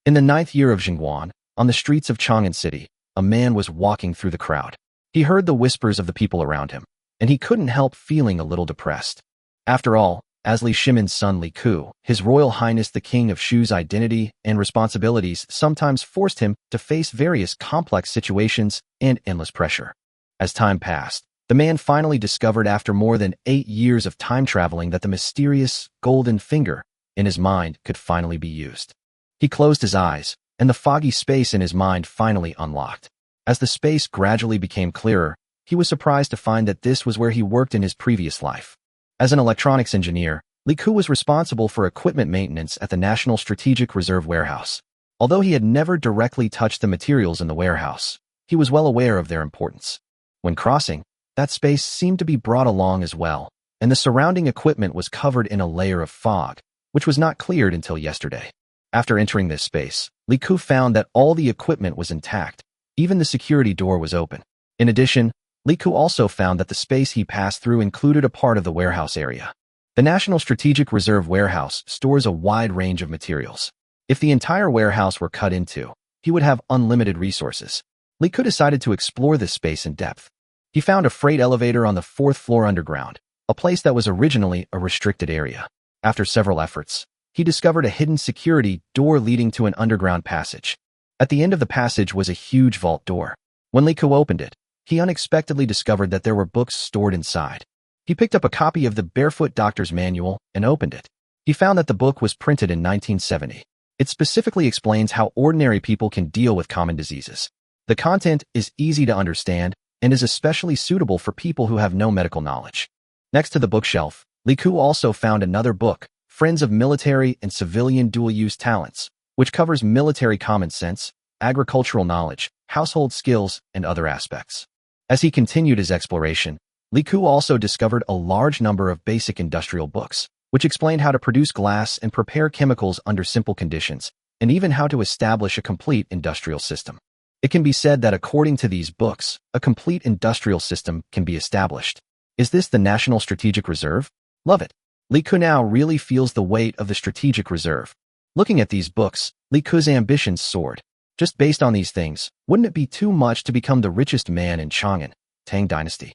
In the 9th year of Jingguan, on the streets of Chang'an City, a man was walking through the crowd. He heard the whispers of the people around him, and he couldn't help feeling a little depressed. After all, as Li Shimin's son Li Ku, His Royal Highness the King of Shu's identity and responsibilities sometimes forced him to face various complex situations and endless pressure. As time passed, the man finally discovered after more than 8 years of time traveling that the mysterious golden finger in his mind could finally be used. He closed his eyes, and the foggy space in his mind finally unlocked. As the space gradually became clearer, he was surprised to find that this was where he worked in his previous life. As an electronics engineer, Li Ku was responsible for equipment maintenance at the National Strategic Reserve Warehouse. Although he had never directly touched the materials in the warehouse, he was well aware of their importance. When crossing, that space seemed to be brought along as well, and the surrounding equipment was covered in a layer of fog, which was not cleared until yesterday. After entering this space, Li Ku found that all the equipment was intact. Even the security door was open. In addition, Li Ku also found that the space he passed through included a part of the warehouse area. The National Strategic Reserve Warehouse stores a wide range of materials. If the entire warehouse were cut into, he would have unlimited resources. Li Ku decided to explore this space in depth. He found a freight elevator on the 4th floor underground, a place that was originally a restricted area. After several efforts, he discovered a hidden security door leading to an underground passage. At the end of the passage was a huge vault door. When Li Ku opened it, he unexpectedly discovered that there were books stored inside. He picked up a copy of the Barefoot Doctor's Manual and opened it. He found that the book was printed in 1970. It specifically explains how ordinary people can deal with common diseases. The content is easy to understand and is especially suitable for people who have no medical knowledge. Next to the bookshelf, Li Ku also found another book, Friends of Military and Civilian Dual-Use Talents, which covers military common sense, agricultural knowledge, household skills, and other aspects. As he continued his exploration, Li Ku also discovered a large number of basic industrial books, which explained how to produce glass and prepare chemicals under simple conditions, and even how to establish a complete industrial system. It can be said that according to these books, a complete industrial system can be established. Is this the National Strategic Reserve? Love it. Li Ku now really feels the weight of the Strategic Reserve. Looking at these books, Li Ku's ambitions soared. Just based on these things, wouldn't it be too much to become the richest man in Chang'an, Tang Dynasty?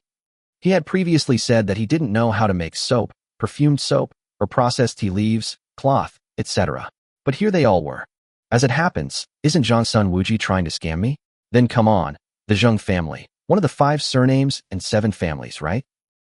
He had previously said that he didn't know how to make soap, perfumed soap, or process tea leaves, cloth, etc. But here they all were. As it happens, isn't Zhang Sun Wuji trying to scam me? Then come on, the Zheng family, one of the 5 surnames and 7 families, right?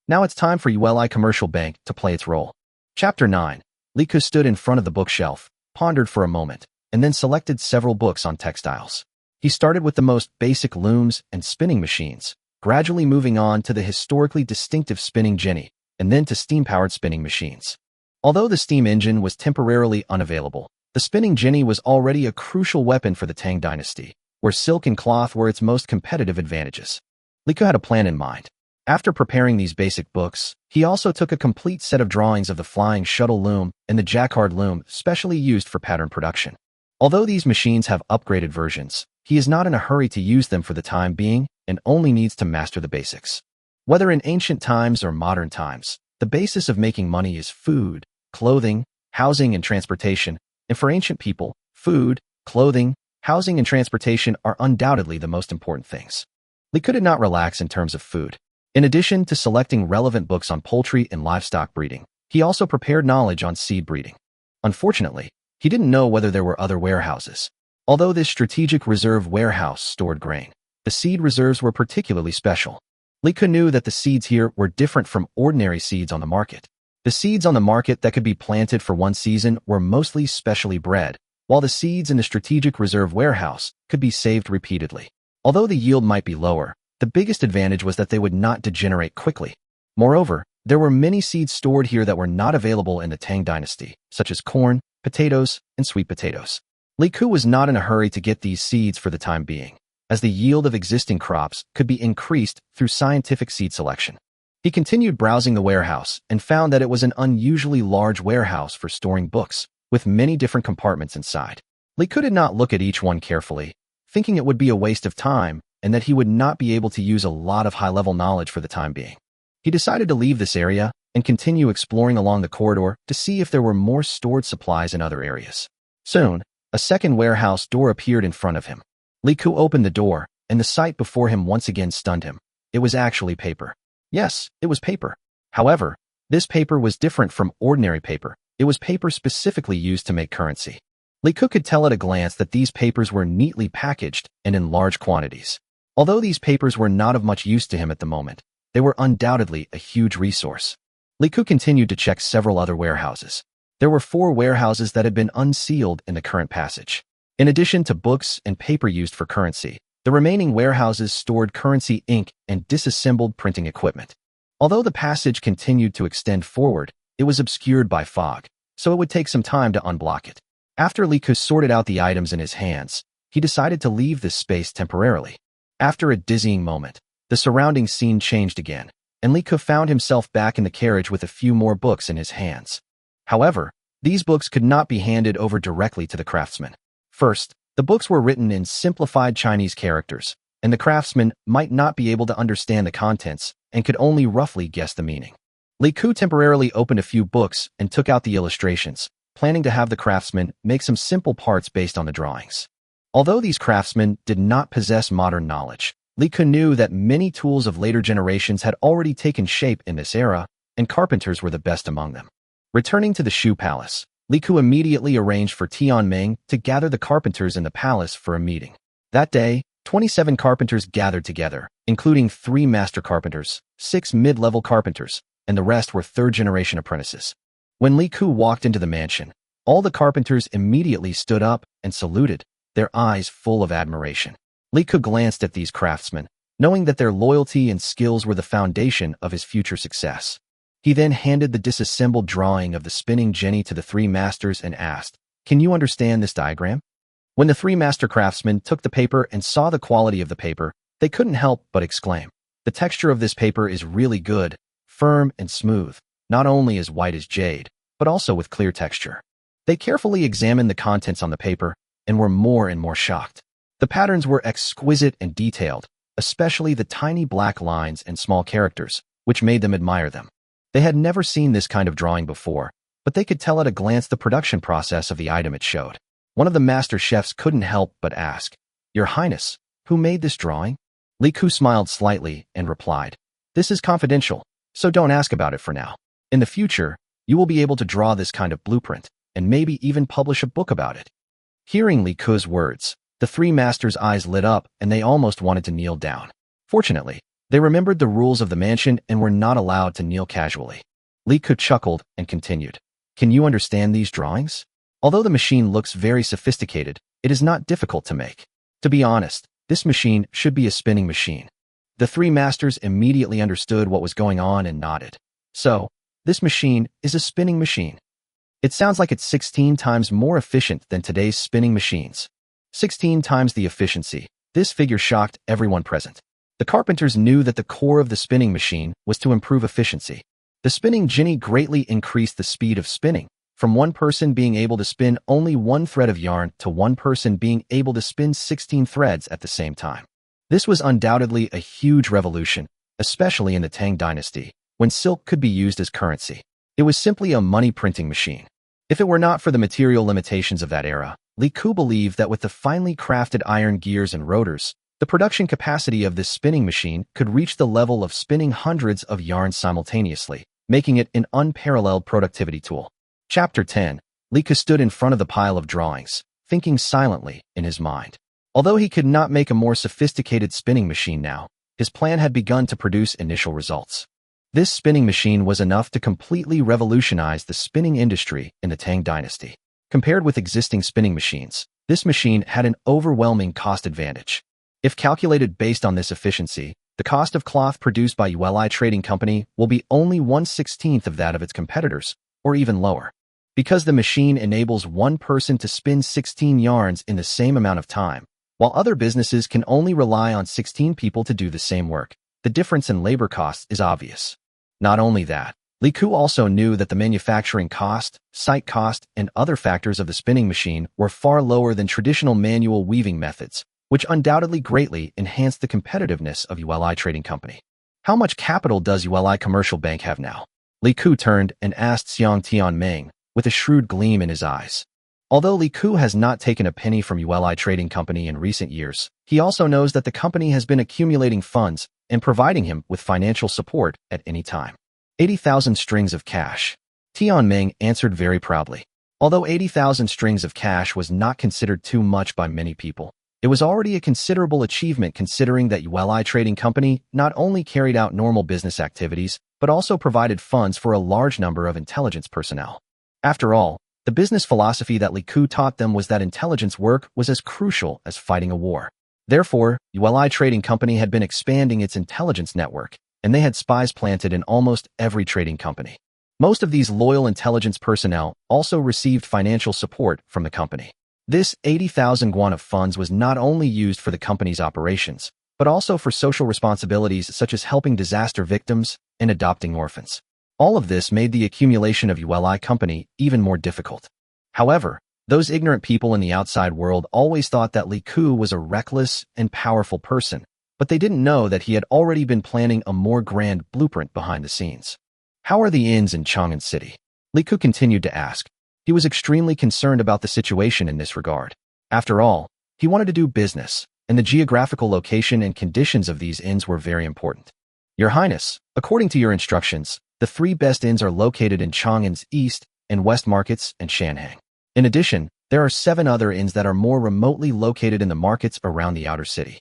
Now it's time for ULI Commercial Bank to play its role. Chapter 9. Li Ku stood in front of the bookshelf, pondered for a moment, and then selected several books on textiles. He started with the most basic looms and spinning machines, gradually moving on to the historically distinctive spinning jenny, and then to steam-powered spinning machines. Although the steam engine was temporarily unavailable, the spinning jenny was already a crucial weapon for the Tang Dynasty, where silk and cloth were its most competitive advantages. Li Ku had a plan in mind. After preparing these basic books, he also took a complete set of drawings of the flying shuttle loom and the jacquard loom specially used for pattern production. Although these machines have upgraded versions, he is not in a hurry to use them for the time being and only needs to master the basics. Whether in ancient times or modern times, the basis of making money is food, clothing, housing, and transportation, and for ancient people, food, clothing, housing, and transportation are undoubtedly the most important things. Li Ku did not relax in terms of food. In addition to selecting relevant books on poultry and livestock breeding, he also prepared knowledge on seed breeding. Unfortunately, he didn't know whether there were other warehouses. Although this strategic reserve warehouse stored grain, the seed reserves were particularly special. Li Ku knew that the seeds here were different from ordinary seeds on the market. The seeds on the market that could be planted for one season were mostly specially bred, while the seeds in the strategic reserve warehouse could be saved repeatedly. Although the yield might be lower, the biggest advantage was that they would not degenerate quickly. Moreover, there were many seeds stored here that were not available in the Tang Dynasty, such as corn, potatoes, and sweet potatoes. Li Ku was not in a hurry to get these seeds for the time being, as the yield of existing crops could be increased through scientific seed selection. He continued browsing the warehouse and found that it was an unusually large warehouse for storing books, with many different compartments inside. Li Ku did not look at each one carefully, thinking it would be a waste of time and that he would not be able to use a lot of high-level knowledge for the time being. He decided to leave this area and continue exploring along the corridor to see if there were more stored supplies in other areas. Soon, A second warehouse door appeared in front of him. Li Ku opened the door, and the sight before him once again stunned him. It was actually paper. Yes, it was paper. However, this paper was different from ordinary paper. It was paper specifically used to make currency. Li Ku could tell at a glance that these papers were neatly packaged and in large quantities. Although these papers were not of much use to him at the moment, they were undoubtedly a huge resource. Li Ku continued to check several other warehouses. There were 4 warehouses that had been unsealed in the current passage. In addition to books and paper used for currency, the remaining warehouses stored currency ink and disassembled printing equipment. Although the passage continued to extend forward, it was obscured by fog, so it would take some time to unblock it. After Li Ku sorted out the items in his hands, he decided to leave this space temporarily. After a dizzying moment, the surrounding scene changed again, and Li Ku found himself back in the carriage with a few more books in his hands. However, these books could not be handed over directly to the craftsman. First, the books were written in simplified Chinese characters, and the craftsman might not be able to understand the contents and could only roughly guess the meaning. Li Ku temporarily opened a few books and took out the illustrations, planning to have the craftsman make some simple parts based on the drawings. Although these craftsmen did not possess modern knowledge, Li Ku knew that many tools of later generations had already taken shape in this era, and carpenters were the best among them. Returning to the Shu Palace, Li Ku immediately arranged for Tianming to gather the carpenters in the palace for a meeting. That day, 27 carpenters gathered together, including 3 master carpenters, 6 mid-level carpenters, and the rest were third-generation apprentices. When Li Ku walked into the mansion, all the carpenters immediately stood up and saluted, their eyes full of admiration. Li Ku glanced at these craftsmen, knowing that their loyalty and skills were the foundation of his future success. He then handed the disassembled drawing of the spinning jenny to the 3 masters and asked, "Can you understand this diagram?" When the 3 master craftsmen took the paper and saw the quality of the paper, they couldn't help but exclaim, "The texture of this paper is really good, firm and smooth, not only as white as jade, but also with clear texture." They carefully examined the contents on the paper and were more and more shocked. The patterns were exquisite and detailed, especially the tiny black lines and small characters, which made them admire them. They had never seen this kind of drawing before, but they could tell at a glance the production process of the item it showed. One of the master chefs couldn't help but ask, "Your Highness, who made this drawing?" Li Ku smiled slightly and replied, "This is confidential, so don't ask about it for now. In the future, you will be able to draw this kind of blueprint, and maybe even publish a book about it." Hearing Li Ku's words, the 3 masters' eyes lit up and they almost wanted to kneel down. Fortunately, they remembered the rules of the mansion and were not allowed to kneel casually. Li Ku chuckled and continued, "Can you understand these drawings? Although the machine looks very sophisticated, it is not difficult to make. To be honest, this machine should be a spinning machine." The 3 masters immediately understood what was going on and nodded. "So, this machine is a spinning machine. It sounds like it's 16 times more efficient than today's spinning machines." 16 times the efficiency. This figure shocked everyone present. The carpenters knew that the core of the spinning machine was to improve efficiency. The spinning jenny greatly increased the speed of spinning, from one person being able to spin only 1 thread of yarn to one person being able to spin 16 threads at the same time. This was undoubtedly a huge revolution, especially in the Tang dynasty, when silk could be used as currency. It was simply a money printing machine. If it were not for the material limitations of that era, Li Ku believed that with the finely crafted iron gears and rotors, the production capacity of this spinning machine could reach the level of spinning hundreds of yarns simultaneously, making it an unparalleled productivity tool. Chapter 10. Li Ku stood in front of the pile of drawings, thinking silently in his mind. Although he could not make a more sophisticated spinning machine now, his plan had begun to produce initial results. This spinning machine was enough to completely revolutionize the spinning industry in the Tang dynasty. Compared with existing spinning machines, this machine had an overwhelming cost advantage. If calculated based on this efficiency, the cost of cloth produced by Yueli Trading Company will be only 1/16 of that of its competitors, or even lower. Because the machine enables one person to spin 16 yarns in the same amount of time, while other businesses can only rely on 16 people to do the same work, the difference in labor costs is obvious. Not only that, Li Ku also knew that the manufacturing cost, site cost, and other factors of the spinning machine were far lower than traditional manual weaving methods, which undoubtedly greatly enhanced the competitiveness of Yueli Trading Company. How much capital does Yueli Commercial Bank have now? Li Ku turned and asked Xiang Tianming, with a shrewd gleam in his eyes. Although Li Ku has not taken a penny from ULI Trading Company in recent years, he also knows that the company has been accumulating funds and providing him with financial support at any time. 80,000 strings of cash. Tianming answered very proudly. Although 80,000 strings of cash was not considered too much by many people, it was already a considerable achievement considering that ULI Trading Company not only carried out normal business activities, but also provided funds for a large number of intelligence personnel. After all, the business philosophy that Li Ku taught them was that intelligence work was as crucial as fighting a war. Therefore, ULI Trading Company had been expanding its intelligence network, and they had spies planted in almost every trading company. Most of these loyal intelligence personnel also received financial support from the company. This 80,000 yuan of funds was not only used for the company's operations, but also for social responsibilities such as helping disaster victims and adopting orphans. All of this made the accumulation of ULI Company even more difficult. However, those ignorant people in the outside world always thought that Li Ku was a reckless and powerful person, but they didn't know that he had already been planning a more grand blueprint behind the scenes. How are the inns in Chang'an City? Li Ku continued to ask. He was extremely concerned about the situation in this regard. After all, he wanted to do business, and the geographical location and conditions of these inns were very important. Your Highness, according to your instructions, the 3 best inns are located in Chang'an's East and West markets and Shanhang. In addition, there are 7 other inns that are more remotely located in the markets around the outer city.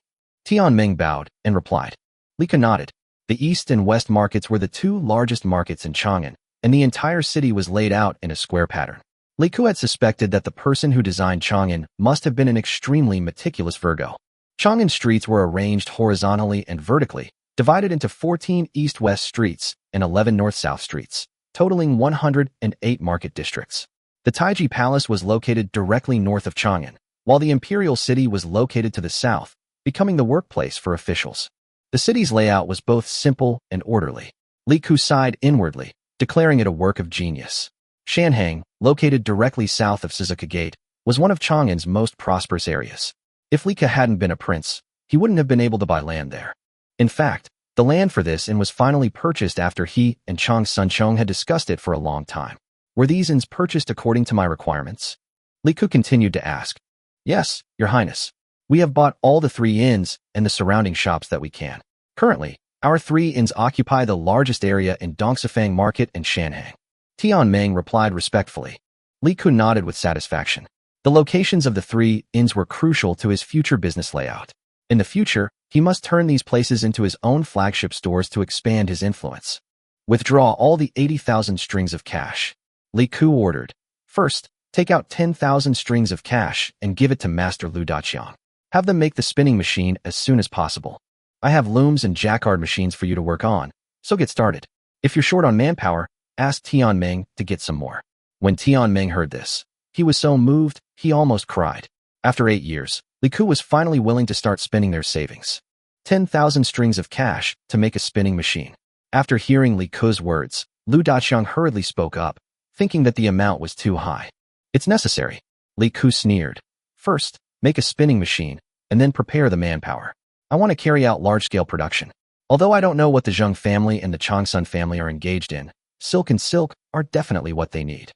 Tianming bowed and replied. Li Ku nodded. The East and West markets were the 2 largest markets in Chang'an, and the entire city was laid out in a square pattern. Li Ku had suspected that the person who designed Chang'an must have been an extremely meticulous Virgo. Chang'an streets were arranged horizontally and vertically, divided into 14 east-west streets and 11 north-south streets, totaling 108 market districts. The Taiji Palace was located directly north of Chang'an, while the Imperial City was located to the south, becoming the workplace for officials. The city's layout was both simple and orderly. Li Ku sighed inwardly, declaring it a work of genius. Shanhang, located directly south of Suzuka Gate, was one of Chang'an's most prosperous areas. If Li Ku hadn't been a prince, he wouldn't have been able to buy land there. In fact, the land for this inn was finally purchased after he and Chang Sunchong had discussed it for a long time. Were these inns purchased according to my requirements? Li Ku continued to ask. Yes, Your Highness. We have bought all the 3 inns and the surrounding shops that we can. Currently, our 3 inns occupy the largest area in Dongsifang Market and Shanhang. Tianming replied respectfully. Li Ku nodded with satisfaction. The locations of the 3 inns were crucial to his future business layout. In the future, he must turn these places into his own flagship stores to expand his influence. Withdraw all the 80,000 strings of cash. Li Ku ordered. First, take out 10,000 strings of cash and give it to Master Lu Daqiang. Have them make the spinning machine as soon as possible. I have looms and jacquard machines for you to work on, so get started. If you're short on manpower, ask Tianming to get some more. When Tianming heard this, he was so moved, he almost cried. After 8 years, Li Ku was finally willing to start spending their savings. 10,000 strings of cash to make a spinning machine. After hearing Li Ku's words, Lu Daqiang hurriedly spoke up, thinking that the amount was too high. It's necessary. Li Ku sneered. First, make a spinning machine, and then prepare the manpower. I want to carry out large-scale production. Although I don't know what the Zheng family and the Changsun family are engaged in, silk and silk are definitely what they need.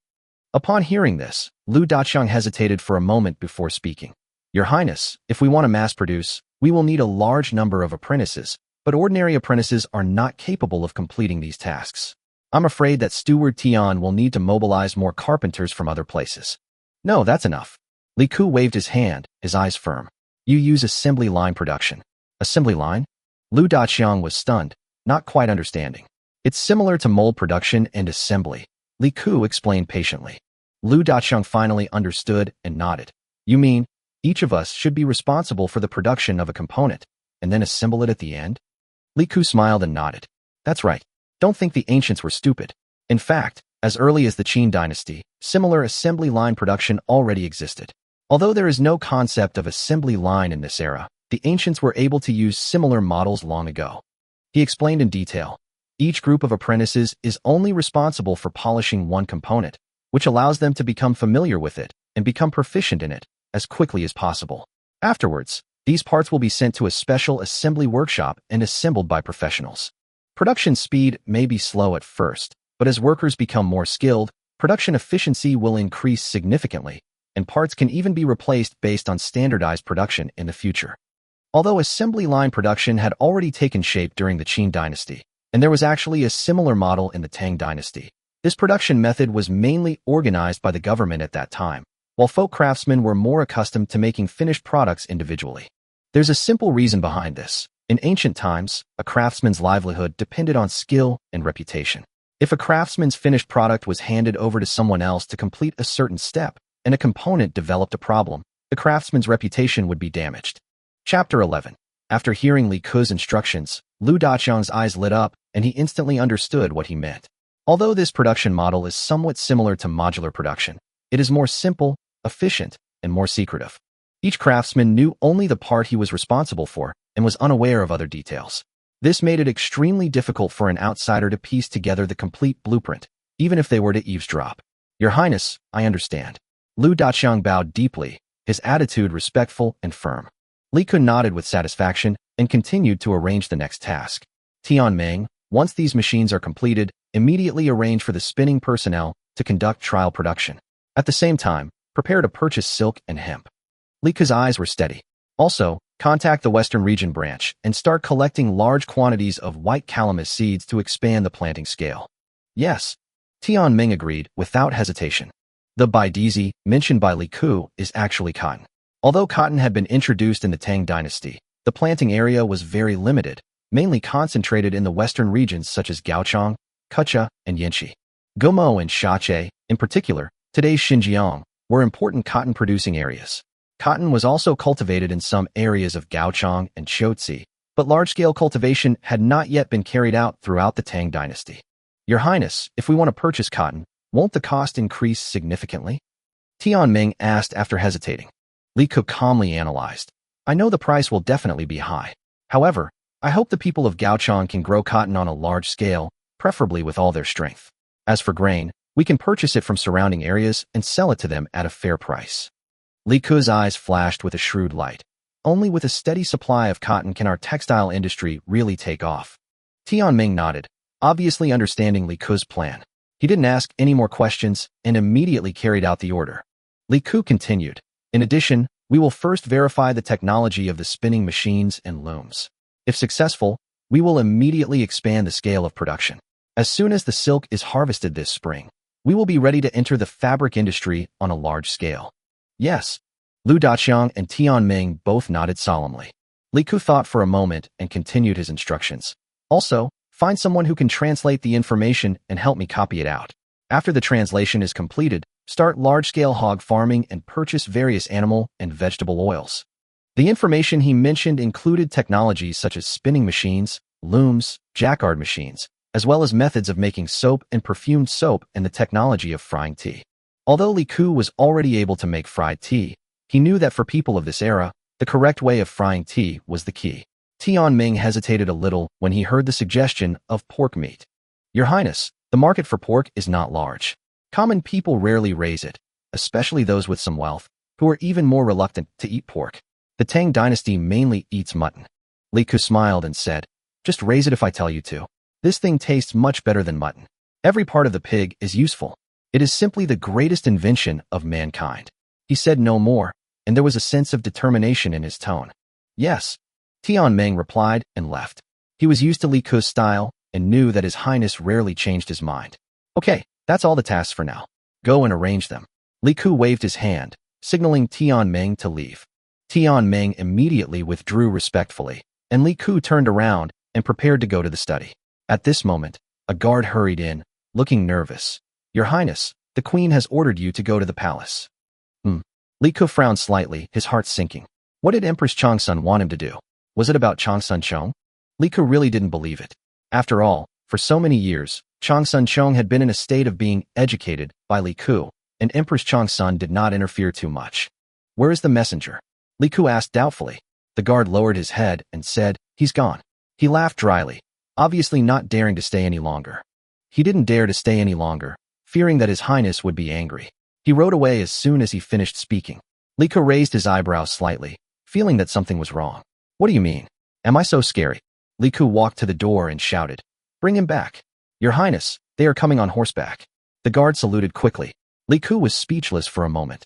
Upon hearing this, Lu Daqiang hesitated for a moment before speaking. Your Highness, if we want to mass produce, we will need a large number of apprentices, but ordinary apprentices are not capable of completing these tasks. I'm afraid that Steward Tian will need to mobilize more carpenters from other places. No, that's enough. Li Ku waved his hand, his eyes firm. You use assembly line production. Assembly line? Lu Daqiang was stunned, not quite understanding. It's similar to mold production and assembly, Li Ku explained patiently. Lu Daqiang finally understood and nodded. You mean, each of us should be responsible for the production of a component, and then assemble it at the end? Li Ku smiled and nodded. That's right. Don't think the ancients were stupid. In fact, as early as the Qin dynasty, similar assembly line production already existed. Although there is no concept of assembly line in this era, the ancients were able to use similar models long ago. He explained in detail. Each group of apprentices is only responsible for polishing one component, which allows them to become familiar with it and become proficient in it as quickly as possible. Afterwards, these parts will be sent to a special assembly workshop and assembled by professionals. Production speed may be slow at first, but as workers become more skilled, production efficiency will increase significantly, and parts can even be replaced based on standardized production in the future. Although assembly line production had already taken shape during the Qin dynasty, and there was actually a similar model in the Tang dynasty, this production method was mainly organized by the government at that time, while folk craftsmen were more accustomed to making finished products individually. There's a simple reason behind this. In ancient times, a craftsman's livelihood depended on skill and reputation. If a craftsman's finished product was handed over to someone else to complete a certain step, and a component developed a problem, the craftsman's reputation would be damaged. Chapter 11. After hearing Li Ke's instructions, Lu Daqiang's eyes lit up, and he instantly understood what he meant. Although this production model is somewhat similar to modular production, it is more simple, efficient, and more secretive. Each craftsman knew only the part he was responsible for and was unaware of other details. This made it extremely difficult for an outsider to piece together the complete blueprint, even if they were to eavesdrop. Your Highness, I understand. Lu Daqiang bowed deeply, his attitude respectful and firm. Li Ke nodded with satisfaction and continued to arrange the next task. Tianming, once these machines are completed, immediately arrange for the spinning personnel to conduct trial production. At the same time, prepare to purchase silk and hemp. Li Ke's eyes were steady. Also, contact the Western Region branch and start collecting large quantities of white calamus seeds to expand the planting scale. Yes, Tianming agreed without hesitation. The baidizi mentioned by Li Ke is actually cotton. Although cotton had been introduced in the Tang dynasty, the planting area was very limited, mainly concentrated in the western regions such as Gaochang, Kecha, and Yanqi. Gumo and Shache, in particular, today's Xinjiang, were important cotton-producing areas. Cotton was also cultivated in some areas of Gaochang and Qiuzi, but large-scale cultivation had not yet been carried out throughout the Tang dynasty. Your Highness, if we want to purchase cotton, won't the cost increase significantly? Tianming asked after hesitating. Li Ke calmly analyzed. I know the price will definitely be high. However, I hope the people of Gaochang can grow cotton on a large scale, preferably with all their strength. As for grain, we can purchase it from surrounding areas and sell it to them at a fair price. Li Ke's eyes flashed with a shrewd light. Only with a steady supply of cotton can our textile industry really take off. Tianming nodded, obviously understanding Li Ke's plan. He didn't ask any more questions and immediately carried out the order. Li Ke continued. In addition, we will first verify the technology of the spinning machines and looms. If successful, we will immediately expand the scale of production. As soon as the silk is harvested this spring, we will be ready to enter the fabric industry on a large scale. Yes. Lu Daqiang and Tianming both nodded solemnly. Li Ke thought for a moment and continued his instructions. Also, find someone who can translate the information and help me copy it out. After the translation is completed, start large-scale hog farming and purchase various animal and vegetable oils. The information he mentioned included technologies such as spinning machines, looms, jacquard machines, as well as methods of making soap and perfumed soap and the technology of frying tea. Although Li Ke was already able to make fried tea, he knew that for people of this era, the correct way of frying tea was the key. Tianming hesitated a little when he heard the suggestion of pork meat. Your Highness, the market for pork is not large. Common people rarely raise it, especially those with some wealth, who are even more reluctant to eat pork. The Tang dynasty mainly eats mutton. Li Ke smiled and said, just raise it if I tell you to. This thing tastes much better than mutton. Every part of the pig is useful. It is simply the greatest invention of mankind. He said no more, and there was a sense of determination in his tone. Yes, Tianming replied and left. He was used to Li Ke's style and knew that His Highness rarely changed his mind. Okay, that's all the tasks for now. Go and arrange them. Li Ke waved his hand, signaling Tianming to leave. Tianming immediately withdrew respectfully, and Li Ke turned around and prepared to go to the study. At this moment, a guard hurried in, looking nervous. Your Highness, the Queen has ordered you to go to the palace. Li Ke frowned slightly, his heart sinking. What did Empress Changsun want him to do? Was it about Changsun Chong? Li Ke really didn't believe it. After all, for so many years, Changsun Chong had been in a state of being educated by Li Ke, and Empress Changsun did not interfere too much. Where is the messenger? Li Ke asked doubtfully. The guard lowered his head and said, he's gone. He laughed dryly, obviously not daring to stay any longer. He didn't dare to stay any longer, fearing that His Highness would be angry. He rode away as soon as he finished speaking. Li Ke raised his eyebrows slightly, feeling that something was wrong. What do you mean? Am I so scary? Li Ke walked to the door and shouted, bring him back. Your Highness, they are coming on horseback. The guard saluted quickly. Li Ke was speechless for a moment.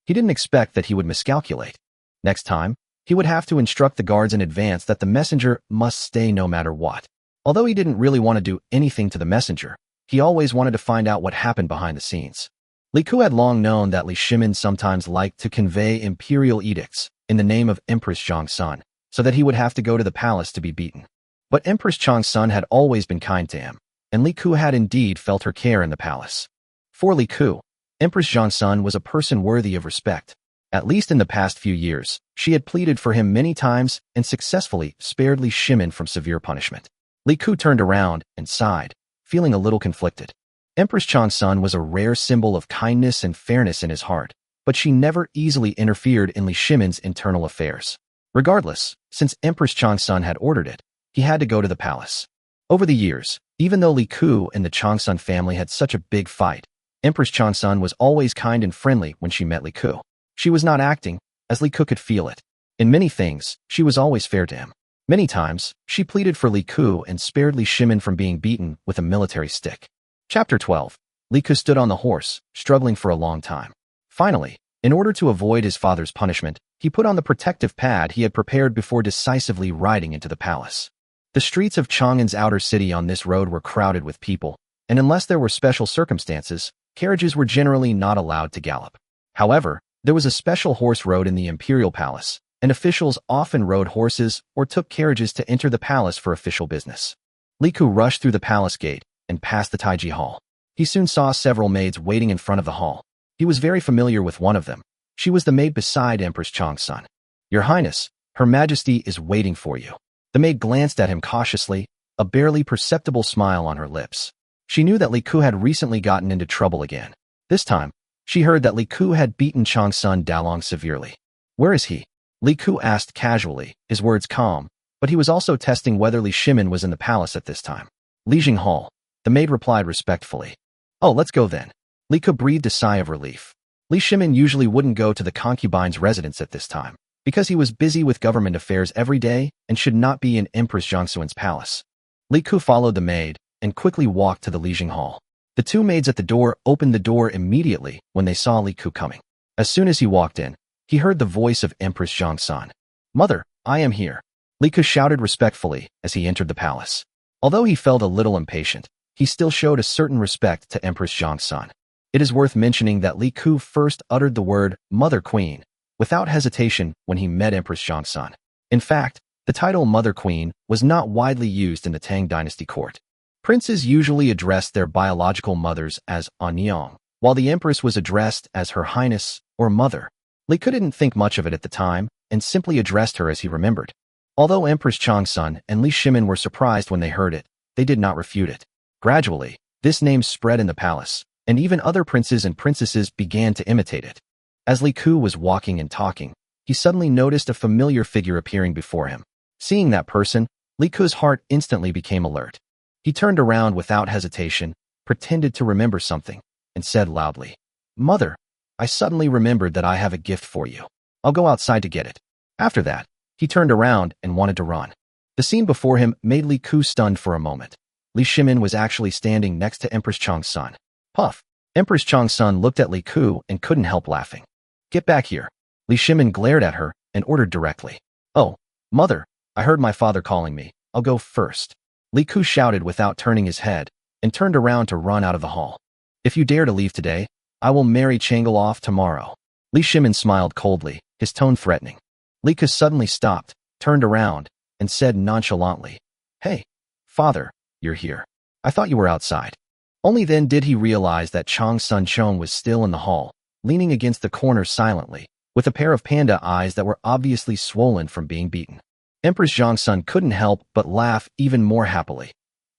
He didn't expect that he would miscalculate. Next time, he would have to instruct the guards in advance that the messenger must stay no matter what. Although he didn't really want to do anything to the messenger, he always wanted to find out what happened behind the scenes. Li Ku had long known that Li Shimin sometimes liked to convey imperial edicts in the name of Empress Zhongsun, so that he would have to go to the palace to be beaten. But Empress Zhongsun had always been kind to him, and Li Ku had indeed felt her care in the palace. For Li Ku, Empress Zhongsun was a person worthy of respect. At least in the past few years, she had pleaded for him many times and successfully spared Li Shimin from severe punishment. Li Ku turned around and sighed, feeling a little conflicted. Empress Zhongsun was a rare symbol of kindness and fairness in his heart, but she never easily interfered in Li Shimin's internal affairs. Regardless, since Empress Zhongsun had ordered it, he had to go to the palace. Over the years, even though Li Ku and the Zhongsun family had such a big fight, Empress Zhongsun was always kind and friendly when she met Li Ku. She was not acting, as Li Ku could feel it. In many things, she was always fair to him. Many times, she pleaded for Li Ku and spared Li Shimin from being beaten with a military stick. Chapter 12. Li Ku stood on the horse, struggling for a long time. Finally, in order to avoid his father's punishment, he put on the protective pad he had prepared before decisively riding into the palace. The streets of Chang'an's outer city on this road were crowded with people, and unless there were special circumstances, carriages were generally not allowed to gallop. However, there was a special horse road in the imperial palace, and officials often rode horses or took carriages to enter the palace for official business. Li Ku rushed through the palace gate and past the Taiji Hall. He soon saw several maids waiting in front of the hall. He was very familiar with one of them. She was the maid beside Empress Zhongsun. "Your Highness, Her Majesty is waiting for you." The maid glanced at him cautiously, a barely perceptible smile on her lips. She knew that Li Ku had recently gotten into trouble again. This time, she heard that Li Ku had beaten Zhongsun Dalong severely. "Where is he?" Li Ku asked casually, his words calm, but he was also testing whether Li Shimin was in the palace at this time. "Lijing Hall," the maid replied respectfully. "Oh, let's go then." Li Ku breathed a sigh of relief. Li Shimin usually wouldn't go to the concubine's residence at this time, because he was busy with government affairs every day and should not be in Empress Zhongsun's palace. Li Ku followed the maid and quickly walked to the Lijing Hall. The two maids at the door opened the door immediately when they saw Li Ku coming. As soon as he walked in, he heard the voice of Empress Zhongsun. "Mother, I am here." Li Ku shouted respectfully as he entered the palace. Although he felt a little impatient, he still showed a certain respect to Empress Zhongsun. It is worth mentioning that Li Ku first uttered the word Mother Queen without hesitation when he met Empress Zhongsun. In fact, the title Mother Queen was not widely used in the Tang Dynasty court. Princes usually addressed their biological mothers as Anyang, while the Empress was addressed as Her Highness or Mother. Li Ku didn't think much of it at the time and simply addressed her as he remembered. Although Empress Zhongsun and Li Shimin were surprised when they heard it, they did not refute it. Gradually, this name spread in the palace, and even other princes and princesses began to imitate it. As Li Ku was walking and talking, he suddenly noticed a familiar figure appearing before him. Seeing that person, Li Ku's heart instantly became alert. He turned around without hesitation, pretended to remember something, and said loudly, "Mother, I suddenly remembered that I have a gift for you. I'll go outside to get it." After that, he turned around and wanted to run. The scene before him made Li Ku stunned for a moment. Li Shimin was actually standing next to Empress Zhongsun. Puff! Empress Zhongsun looked at Li Ku and couldn't help laughing. "Get back here." Li Shimin glared at her and ordered directly. "Oh, Mother, I heard my father calling me. I'll go first." Li Ku shouted without turning his head and turned around to run out of the hall. "If you dare to leave today, I will marry Changle off tomorrow." Li Shimin smiled coldly, his tone threatening. Li Ku suddenly stopped, turned around, and said nonchalantly, "Hey, father, you're here. I thought you were outside." Only then did he realize that Chang Sun Chong was still in the hall, leaning against the corner silently, with a pair of panda eyes that were obviously swollen from being beaten. Empress Zhongsun couldn't help but laugh even more happily.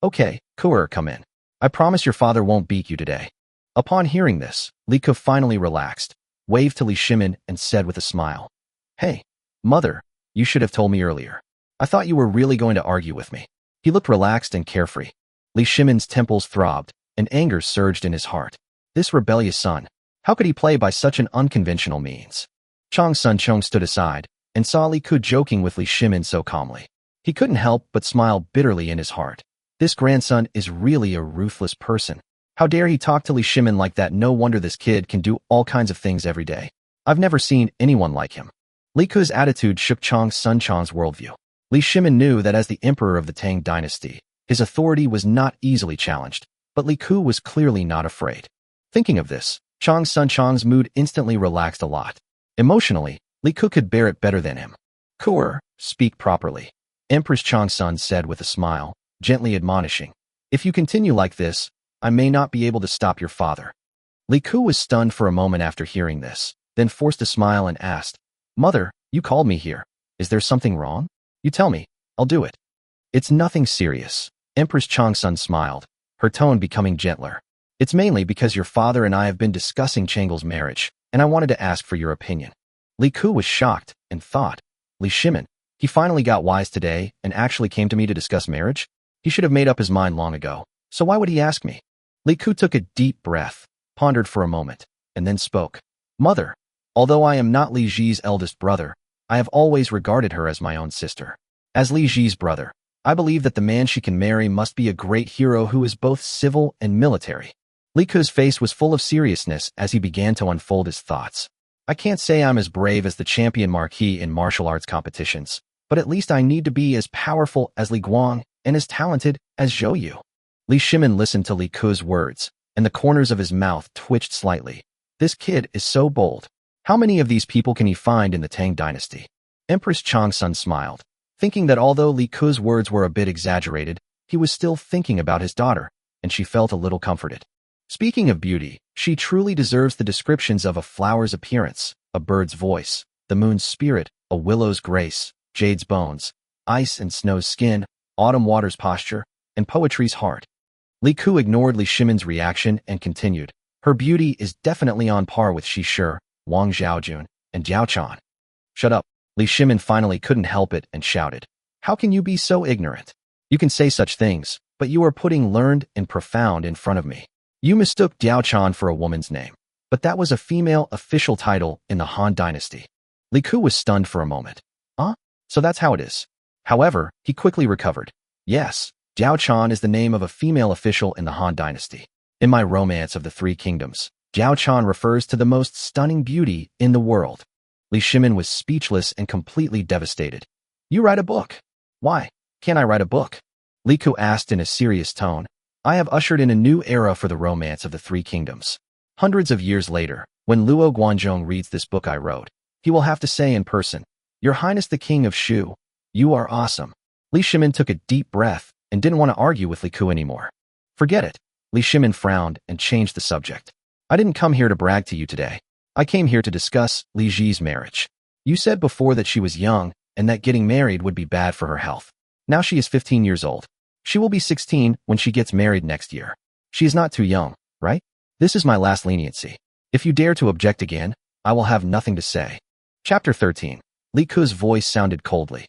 "Okay, Kuer, come in. I promise your father won't beat you today." Upon hearing this, Li Ku finally relaxed, waved to Li Shimin, and said with a smile, "Hey, Mother, you should have told me earlier. I thought you were really going to argue with me." He looked relaxed and carefree. Li Shimin's temples throbbed, and anger surged in his heart. This rebellious son, how could he play by such an unconventional means? Chang Sun Chong stood aside and saw Li Ku joking with Li Shimin so calmly. He couldn't help but smile bitterly in his heart. This grandson is really a ruthless person. How dare he talk to Li Shimin like that? No wonder this kid can do all kinds of things every day. I've never seen anyone like him. Li Ke's attitude shook Chang's son Chang's worldview. Li Shimin knew that as the emperor of the Tang dynasty, his authority was not easily challenged, but Li Ke was clearly not afraid. Thinking of this, Chang's son Chang's mood instantly relaxed a lot. Emotionally, Li Ke could bear it better than him. Kuer, speak properly, Empress Chang's son said with a smile, gently admonishing. If you continue like this, I may not be able to stop your father. Li Ke was stunned for a moment after hearing this, then forced a smile and asked, Mother, you called me here. Is there something wrong? You tell me, I'll do it. It's nothing serious, Empress Chang's son smiled, her tone becoming gentler. It's mainly because your father and I have been discussing Chang's marriage, and I wanted to ask for your opinion. Li Ke was shocked and thought, Li Shimin, he finally got wise today and actually came to me to discuss marriage? He should have made up his mind long ago, so why would he ask me? Li Ke took a deep breath, pondered for a moment, and then spoke. Mother, although I am not Li Ji's eldest brother, I have always regarded her as my own sister. As Li Ji's brother, I believe that the man she can marry must be a great hero who is both civil and military. Li Ke's face was full of seriousness as he began to unfold his thoughts. I can't say I'm as brave as the champion marquis in martial arts competitions, but at least I need to be as powerful as Li Guang and as talented as Zhou Yu. Li Shimin listened to Li Ke's words, and the corners of his mouth twitched slightly. This kid is so bold. How many of these people can he find in the Tang dynasty? Empress Chang's son smiled, thinking that although Li Ke's words were a bit exaggerated, he was still thinking about his daughter, and she felt a little comforted. Speaking of beauty, she truly deserves the descriptions of a flower's appearance, a bird's voice, the moon's spirit, a willow's grace, jade's bones, ice and snow's skin, autumn water's posture, and poetry's heart. Li Ke ignored Li Shimin's reaction and continued. Her beauty is definitely on par with Shi Shi, Wang Xiaojun, and Jiao Chan. Shut up. Li Shimin finally couldn't help it and shouted. How can you be so ignorant? You can say such things, but you are putting learned and profound in front of me. You mistook Jiao Chan for a woman's name, but that was a female official title in the Han dynasty. Li Ke was stunned for a moment. Huh? So that's how it is. However, he quickly recovered. Yes, Jiao Chan is the name of a female official in the Han dynasty. In my Romance of the Three Kingdoms, Jiao Chan refers to the most stunning beauty in the world. Li Shimin was speechless and completely devastated. You write a book. Why can't I write a book? Li Ke asked in a serious tone. I have ushered in a new era for the Romance of the Three Kingdoms. Hundreds of years later, when Luo Guanzhong reads this book I wrote, he will have to say in person, Your Highness the King of Shu, you are awesome. Li Shimin took a deep breath and didn't want to argue with Li Ke anymore. Forget it. Li Shimin frowned and changed the subject. I didn't come here to brag to you today. I came here to discuss Li Ji's marriage. You said before that she was young and that getting married would be bad for her health. Now she is 15 years old. She will be 16 when she gets married next year. She is not too young, right? This is my last leniency. If you dare to object again, I will have nothing to say. Chapter 13. Li Ke's voice sounded coldly.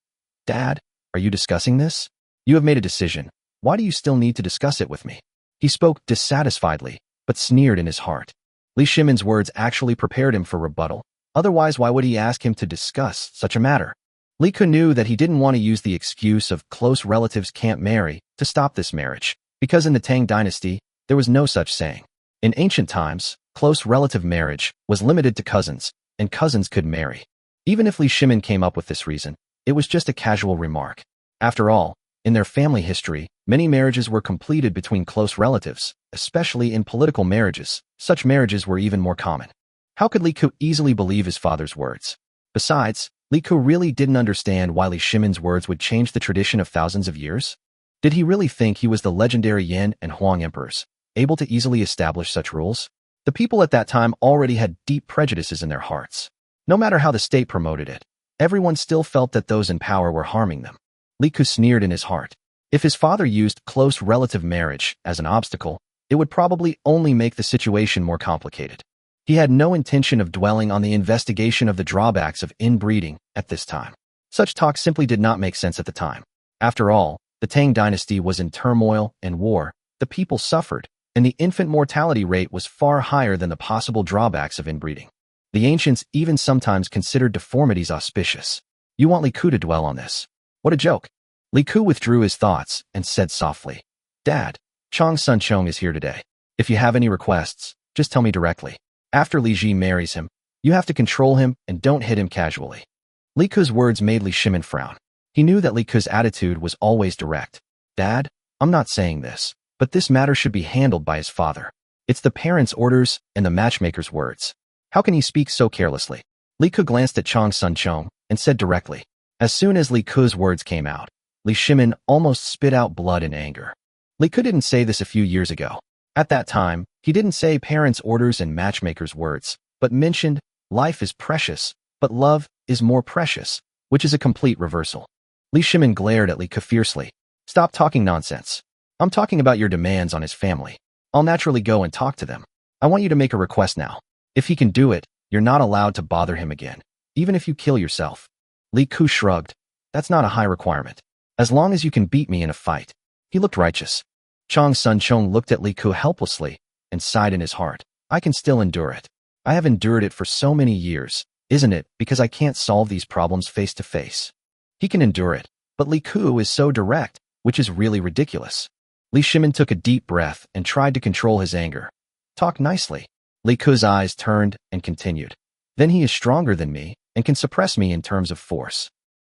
Dad, are you discussing this? You have made a decision. Why do you still need to discuss it with me? He spoke dissatisfiedly, but sneered in his heart. Li Shimin's words actually prepared him for rebuttal. Otherwise, why would he ask him to discuss such a matter? Li Ke knew that he didn't want to use the excuse of close relatives can't marry to stop this marriage, because in the Tang dynasty, there was no such saying. In ancient times, close relative marriage was limited to cousins, and cousins could marry. Even if Li Shimin came up with this reason, it was just a casual remark. After all, in their family history, many marriages were completed between close relatives, especially in political marriages. Such marriages were even more common. How could Li Ke easily believe his father's words? Besides, Li Ke really didn't understand why Li Shimin's words would change the tradition of thousands of years. Did he really think he was the legendary Yan and Huang emperors, able to easily establish such rules? The people at that time already had deep prejudices in their hearts. No matter how the state promoted it, everyone still felt that those in power were harming them. Li Ke sneered in his heart. If his father used close relative marriage as an obstacle, it would probably only make the situation more complicated. He had no intention of dwelling on the investigation of the drawbacks of inbreeding at this time. Such talk simply did not make sense at the time. After all, the Tang dynasty was in turmoil and war, the people suffered, and the infant mortality rate was far higher than the possible drawbacks of inbreeding. The ancients even sometimes considered deformities auspicious. You want Li Ke to dwell on this? What a joke. Li Ke withdrew his thoughts and said softly, Dad, Chang's son Chong is here today. If you have any requests, just tell me directly. After Li Ji marries him, You have to control him and don't hit him casually. Li Ke's words made Li Shimin frown. He knew that Li Ke's attitude was always direct. Dad, I'm not saying this, but this matter should be handled by his father. It's the parents' orders and the matchmaker's words. How can he speak so carelessly? Li Ke glanced at Chang Sun-chong and said directly. As soon as Li Ke's words came out, Li Shimin almost spit out blood in anger. Li Ke didn't say this a few years ago. At that time, he didn't say parents' orders and matchmaker's words, but mentioned, life is precious, but love is more precious, which is a complete reversal. Li Shimin glared at Li Ke fiercely. Stop talking nonsense. I'm talking about your demands on his family. I'll naturally go and talk to them. I want you to make a request now. If he can do it, you're not allowed to bother him again, even if you kill yourself. Li Ke shrugged. That's not a high requirement. As long as you can beat me in a fight. He looked righteous. Chang Sun-chong looked at Li Ke helplessly and sighed in his heart. I can still endure it. I have endured it for so many years, isn't it, because I can't solve these problems face to face. He can endure it, but Li Ke is so direct, which is really ridiculous. Li Shimin took a deep breath and tried to control his anger. Talk nicely. Li Ke's eyes turned and continued. Then he is stronger than me and can suppress me in terms of force.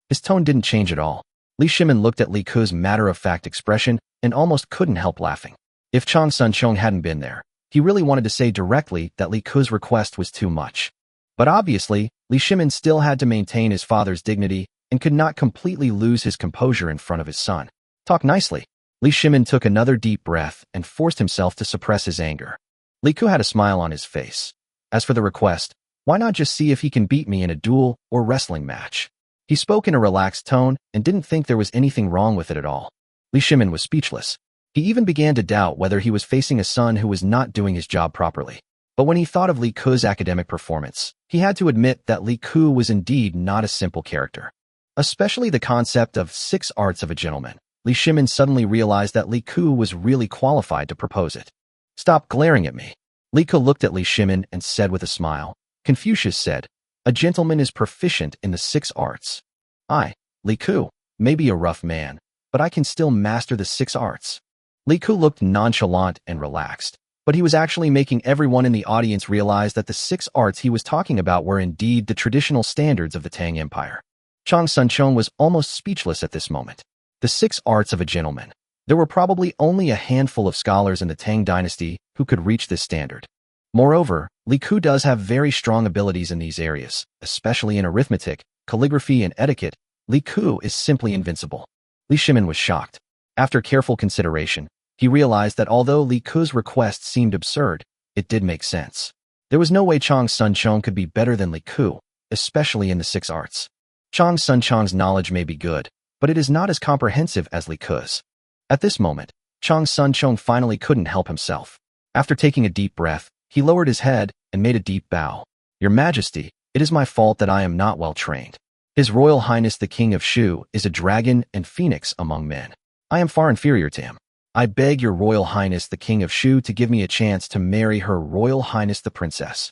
His tone didn't change at all. Li Shimin looked at Li Ke's matter-of-fact expression and almost couldn't help laughing. If Chang Sun-chong hadn't been there, he really wanted to say directly that Li Ke's request was too much. But obviously, Li Shimin still had to maintain his father's dignity and could not completely lose his composure in front of his son. Talk nicely. Li Shimin took another deep breath and forced himself to suppress his anger. Li Ke had a smile on his face. As for the request, why not just see if he can beat me in a duel or wrestling match? He spoke in a relaxed tone and didn't think there was anything wrong with it at all. Li Shimin was speechless. He even began to doubt whether he was facing a son who was not doing his job properly. But when he thought of Li Ke's academic performance, he had to admit that Li Ke was indeed not a simple character. Especially the concept of 6 arts of a gentleman. Li Shimin suddenly realized that Li Ke was really qualified to propose it. Stop glaring at me. Li Ke looked at Li Shimin and said with a smile. Confucius said, a gentleman is proficient in the 6 arts. I, Li Ke, may be a rough man, but I can still master the 6 arts. Li Ke looked nonchalant and relaxed, but he was actually making everyone in the audience realize that the 6 arts he was talking about were indeed the traditional standards of the Tang Empire. Chang Sun-chong was almost speechless at this moment. The 6 arts of a gentleman. There were probably only a handful of scholars in the Tang dynasty who could reach this standard. Moreover, Li Ke does have very strong abilities in these areas, especially in arithmetic, calligraphy, and etiquette. Li Ke is simply invincible. Li Shimin was shocked. After careful consideration, he realized that although Li Ke's request seemed absurd, it did make sense. There was no way Chang Sun-chong could be better than Li Ke, especially in the 6 arts. Chang Sun-chong's knowledge may be good, but it is not as comprehensive as Li Ke's. At this moment, Chang Sun-chong finally couldn't help himself. After taking a deep breath, he lowered his head and made a deep bow. Your Majesty, it is my fault that I am not well trained. His Royal Highness the King of Shu is a dragon and phoenix among men. I am far inferior to him. I beg your Royal Highness the King of Shu to give me a chance to marry Her Royal Highness the Princess.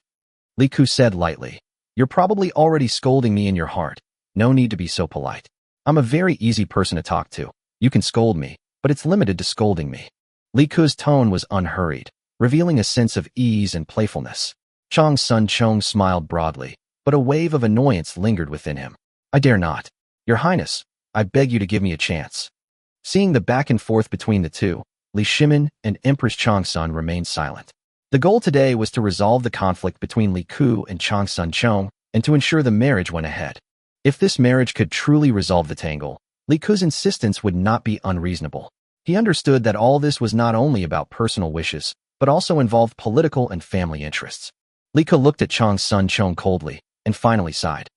Li Ke said lightly. You're probably already scolding me in your heart. No need to be so polite. I'm a very easy person to talk to. You can scold me, but it's limited to scolding me. Li Ke's tone was unhurried, revealing a sense of ease and playfulness. Chang Sun-chong smiled broadly, but a wave of annoyance lingered within him. I dare not. Your Highness, I beg you to give me a chance. Seeing the back and forth between the two, Li Shimin and Empress Changsun remained silent. The goal today was to resolve the conflict between Li Ke and Chang Sun-chong and to ensure the marriage went ahead. If this marriage could truly resolve the tangle, Li Ke's insistence would not be unreasonable. He understood that all this was not only about personal wishes, but also involved political and family interests. Li Ke looked at Chang Sun-chong coldly and finally sighed.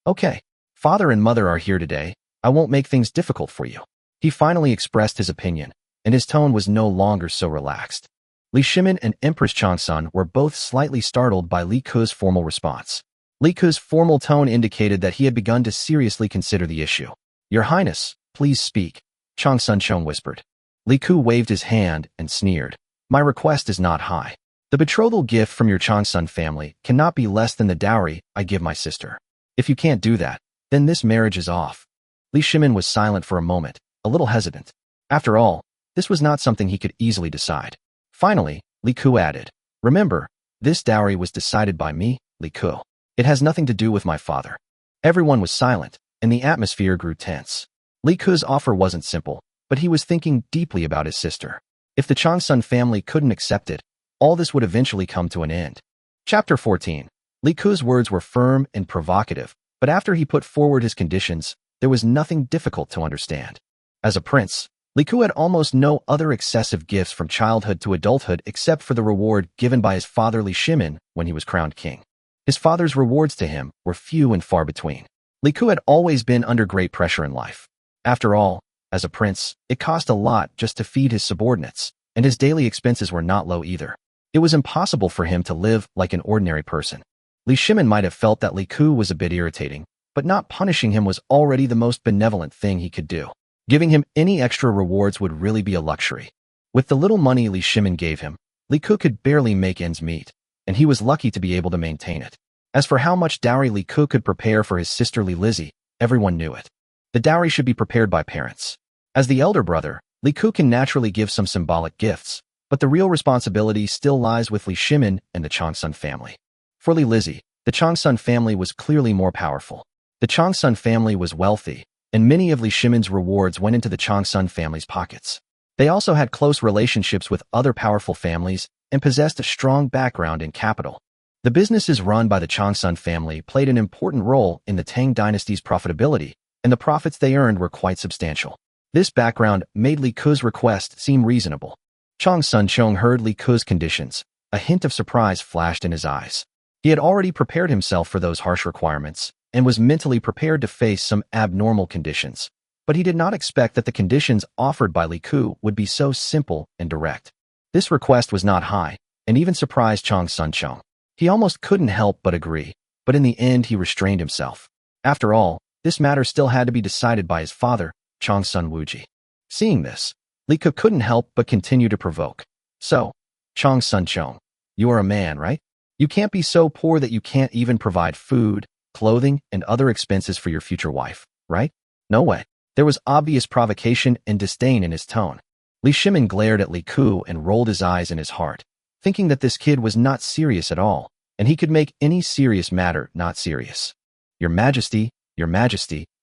Okay, father and mother are here today. I won't make things difficult for you. He finally expressed his opinion, and his tone was no longer so relaxed. Li Shimin and Empress Changsun were both slightly startled by Li Ke's formal response. Li Ke's formal tone indicated that he had begun to seriously consider the issue. Your Highness, please speak, Chang Sun-chong whispered. Li Ke waved his hand and sneered. My request is not high. The betrothal gift from your Changsun family cannot be less than the dowry I give my sister. If you can't do that, then this marriage is off. Li Shimin was silent for a moment, a little hesitant. After all, this was not something he could easily decide. Finally, Li Ke added, remember, this dowry was decided by me, Li Ke. It has nothing to do with my father. Everyone was silent, and the atmosphere grew tense. Li Ke's offer wasn't simple, but he was thinking deeply about his sister. If the Changsun family couldn't accept it, all this would eventually come to an end. Chapter 14. Li Ke's words were firm and provocative, but after he put forward his conditions, there was nothing difficult to understand. As a prince, Li Ke had almost no other excessive gifts from childhood to adulthood except for the reward given by his father Li Shimin when he was crowned king. His father's rewards to him were few and far between. Li Ke had always been under great pressure in life. After all, as a prince, it cost a lot just to feed his subordinates, and his daily expenses were not low either. It was impossible for him to live like an ordinary person. Li Shimin might have felt that Li Ke was a bit irritating, but not punishing him was already the most benevolent thing he could do. Giving him any extra rewards would really be a luxury. With the little money Li Shimin gave him, Li Ke could barely make ends meet, and he was lucky to be able to maintain it. As for how much dowry Li Ke could prepare for his sister Li Lizzie, everyone knew it. The dowry should be prepared by parents. As the elder brother, Li Ke can naturally give some symbolic gifts, but the real responsibility still lies with Li Shimin and the Changsun family. For Li Lizzie, the Changsun family was clearly more powerful. The Changsun family was wealthy, and many of Li Shimin's rewards went into the Changsun family's pockets. They also had close relationships with other powerful families and possessed a strong background in capital. The businesses run by the Changsun family played an important role in the Tang dynasty's profitability, and the profits they earned were quite substantial. This background made Li Ke's request seem reasonable. Chang Sun-cheong heard Li Ke's conditions. A hint of surprise flashed in his eyes. He had already prepared himself for those harsh requirements and was mentally prepared to face some abnormal conditions. But he did not expect that the conditions offered by Li Ke would be so simple and direct. This request was not high, and even surprised Chang Sun-cheong. He almost couldn't help but agree, but in the end he restrained himself. After all, this matter still had to be decided by his father, Chang Sun-wooji. Seeing this, Li Ke couldn't help but continue to provoke. So, Chang Sun-cheong, you are a man, right? You can't be so poor that you can't even provide food, clothing, and other expenses for your future wife, right? No way. There was obvious provocation and disdain in his tone. Li Shimin glared at Li Ke and rolled his eyes in his heart, thinking that this kid was not serious at all, and he could make any serious matter not serious. Your Majesty,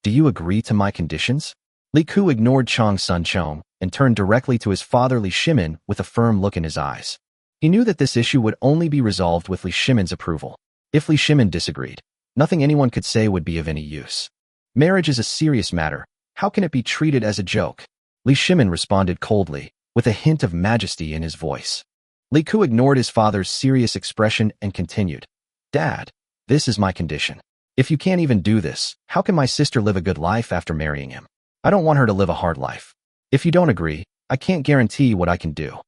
do you agree to my conditions? Li Ke ignored Chang Sun-cheong and turned directly to his father Li Shimin with a firm look in his eyes. He knew that this issue would only be resolved with Li Shimin's approval. If Li Shimin disagreed, nothing anyone could say would be of any use. Marriage is a serious matter. How can it be treated as a joke? Li Shimin responded coldly, with a hint of majesty in his voice. Li Ke ignored his father's serious expression and continued. Dad, this is my condition. If you can't even do this, how can my sister live a good life after marrying him? I don't want her to live a hard life. If you don't agree, I can't guarantee what I can do.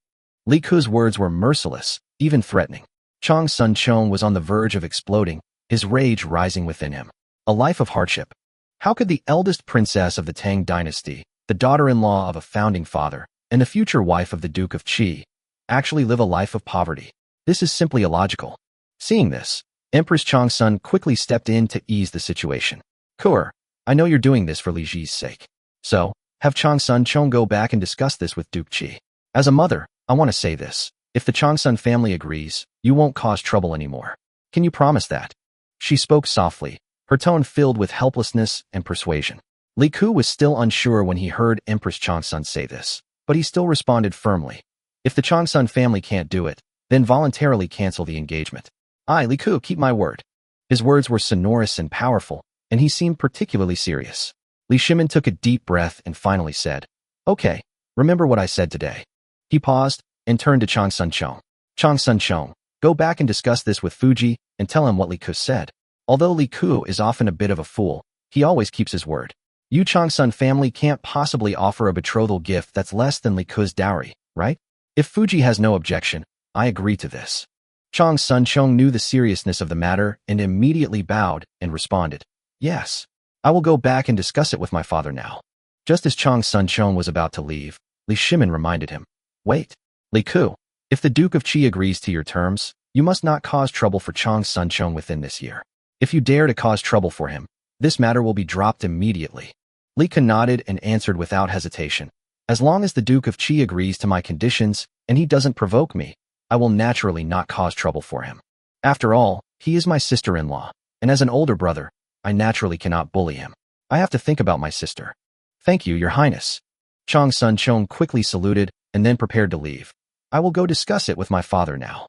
Li Ke's words were merciless, even threatening. Chang Sun-cheong was on the verge of exploding, his rage rising within him. A life of hardship. How could the eldest princess of the Tang dynasty, the daughter-in-law of a founding father, and the future wife of the Duke of Qi, actually live a life of poverty? This is simply illogical. Seeing this, Empress Changsun quickly stepped in to ease the situation. Kur, I know you're doing this for Li Ji's sake. So, have Chang Sun-cheong go back and discuss this with Duke Qi. As a mother, I want to say this. If the Changsun family agrees, you won't cause trouble anymore. Can you promise that? She spoke softly, her tone filled with helplessness and persuasion. Li Ke was still unsure when he heard Empress Changsun say this, but he still responded firmly. If the Changsun family can't do it, then voluntarily cancel the engagement. I, Li Ke, keep my word. His words were sonorous and powerful, and he seemed particularly serious. Li Shimin took a deep breath and finally said, Okay, remember what I said today. He paused and turned to Chang Sun-cheong. Chang Sun-cheong, go back and discuss this with Fuji and tell him what Li Ke said. Although Li Ke is often a bit of a fool, he always keeps his word. You Changsun family can't possibly offer a betrothal gift that's less than Li Ke's dowry, right? If Fuji has no objection, I agree to this. Chang Sun-cheong knew the seriousness of the matter and immediately bowed and responded, Yes. I will go back and discuss it with my father now. Just as Chang Sun-cheong was about to leave, Li Shimin reminded him, Wait, Li Ke, if the Duke of Qi agrees to your terms, you must not cause trouble for Chang Sun-cheong within this year. If you dare to cause trouble for him, this matter will be dropped immediately. Li Ke nodded and answered without hesitation. As long as the Duke of Qi agrees to my conditions and he doesn't provoke me, I will naturally not cause trouble for him. After all, he is my sister-in-law. and as an older brother, I naturally cannot bully him. I have to think about my sister. Thank you, Your Highness. Chang Sun Chong quickly saluted and then prepared to leave. I will go discuss it with my father now.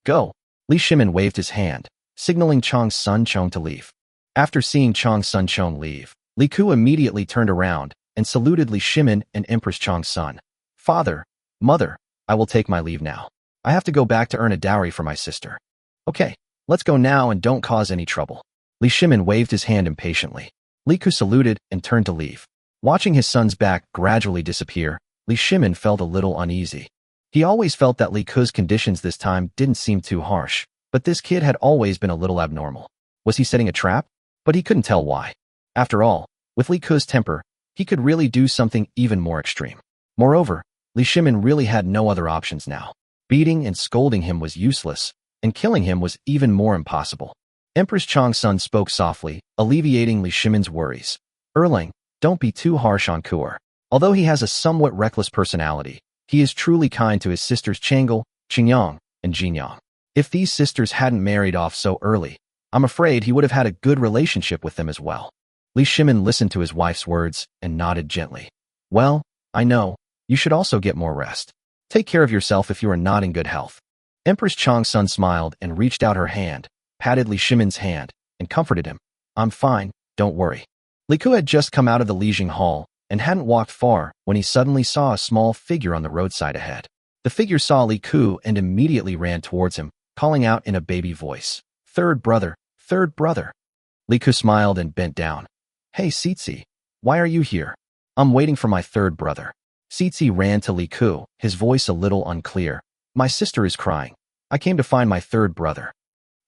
Go. Li Shimin waved his hand, signaling Chang Sun Chong to leave. After seeing Chang Sun Chong leave, Li Ku immediately turned around and saluted Li Shimin and Empress Chang Sun. Father, mother, I will take my leave now. I have to go back to earn a dowry for my sister. Okay, let's go now and don't cause any trouble. Li Shimin waved his hand impatiently. Li Ku saluted and turned to leave. Watching his son's back gradually disappear, Li Shimin felt a little uneasy. He always felt that Li Ku's conditions this time didn't seem too harsh, but this kid had always been a little abnormal. Was he setting a trap? But he couldn't tell why. After all, with Li Ku's temper, he could really do something even more extreme. Moreover, Li Shimin really had no other options now. Beating and scolding him was useless, and killing him was even more impossible. Empress Chang Sun spoke softly, alleviating Li Shimin's worries. Erlang, don't be too harsh on Kuer. Although he has a somewhat reckless personality, he is truly kind to his sisters Changel, Qingyang, and Jinyang. If these sisters hadn't married off so early, I'm afraid he would have had a good relationship with them as well. Li Shimin listened to his wife's words and nodded gently. Well, I know, you should also get more rest. Take care of yourself if you are not in good health. Empress Chang Sun smiled and reached out her hand, patted Li Shimin's hand, and comforted him. I'm fine, don't worry. Li Ku had just come out of the Lijing Hall and hadn't walked far when he suddenly saw a small figure on the roadside ahead. The figure saw Li Ku and immediately ran towards him, calling out in a baby voice, Third brother, third brother. Li Ku smiled and bent down. Hey Sitsi, why are you here? I'm waiting for my third brother. Sitsi ran to Li Ku, his voice a little unclear. My sister is crying. I came to find my third brother.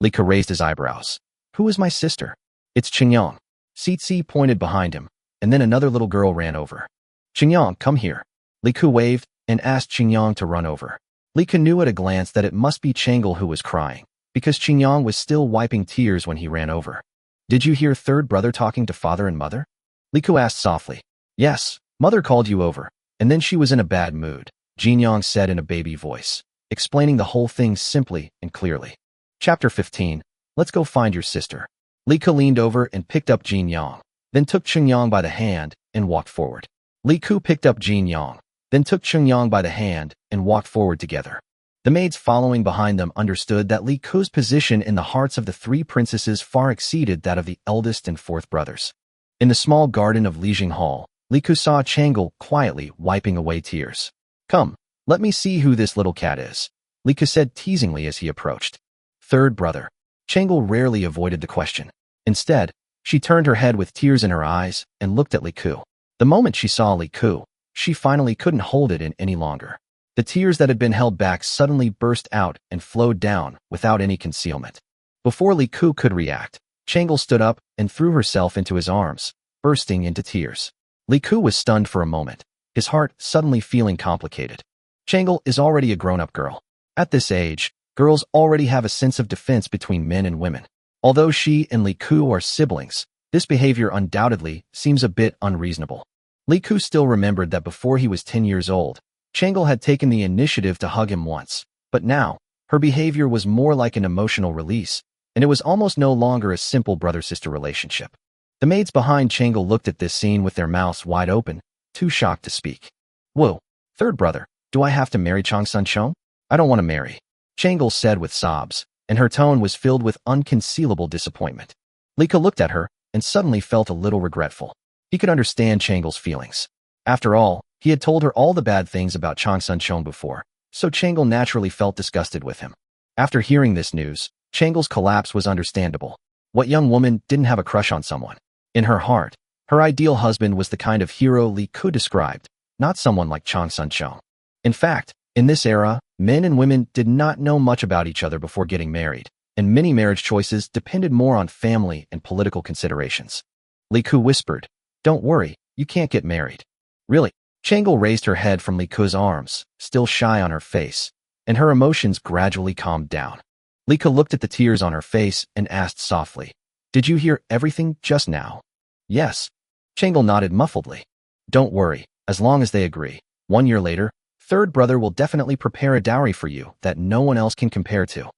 Li Ku raised his eyebrows. Who is my sister? It's Qingyang. Sitsi pointed behind him, and then another little girl ran over. Qingyang, come here. Li Ku waved and asked Qingyang to run over. Li Ku knew at a glance that it must be Changel who was crying, because Qingyang was still wiping tears when he ran over. Did you hear third brother talking to father and mother? Li Ku asked softly. Yes, mother called you over, and then she was in a bad mood, Jinyang said in a baby voice, explaining the whole thing simply and clearly. Chapter 15. Let's go find your sister. Li Ku leaned over and picked up Jinyang, then took Qingyang by the hand and walked forward. Li Ku picked up Jinyang, then took Qingyang by the hand and walked forward together. The maids following behind them understood that Li Ku's position in the hearts of the three princesses far exceeded that of the eldest and fourth brothers. In the small garden of Lijing Hall, Li Ku saw Changel quietly wiping away tears. Come, let me see who this little cat is, Li Ku said teasingly as he approached. Third brother. Changel rarely avoided the question. Instead, she turned her head with tears in her eyes and looked at Li Ku. The moment she saw Li Ku, she finally couldn't hold it in any longer. The tears that had been held back suddenly burst out and flowed down without any concealment. Before Li Ku could react, Changel stood up and threw herself into his arms, bursting into tears. Li Ku was stunned for a moment, his heart suddenly feeling complicated. Changel is already a grown-up girl. At this age, girls already have a sense of defense between men and women. Although she and Li Ku are siblings, this behavior undoubtedly seems a bit unreasonable. Li Ku still remembered that before he was 10 years old, Changel had taken the initiative to hug him once, but now, her behavior was more like an emotional release, and it was almost no longer a simple brother-sister relationship. The maids behind Changel looked at this scene with their mouths wide open, too shocked to speak. Whoa, third brother, do I have to marry Chang Sun Chong? I don't want to marry, Changel said with sobs, and her tone was filled with unconcealable disappointment. Li Ku looked at her and suddenly felt a little regretful. He could understand Changel's feelings. After all, he had told her all the bad things about Chang Sun Chong before, so Changel naturally felt disgusted with him. After hearing this news, Changel's collapse was understandable. What young woman didn't have a crush on someone? In her heart, her ideal husband was the kind of hero Li Ku described, not someone like Chang Sun Chong. In fact, in this era, men and women did not know much about each other before getting married, and many marriage choices depended more on family and political considerations. Li Ku whispered, Don't worry, you can't get married. Really? Changel raised her head from Li Ku's arms, still shy on her face, and her emotions gradually calmed down. Li Ku looked at the tears on her face and asked softly, Did you hear everything just now? Yes. Changel nodded muffledly. Don't worry, as long as they agree. 1 year later, third brother will definitely prepare a dowry for you that no one else can compare to.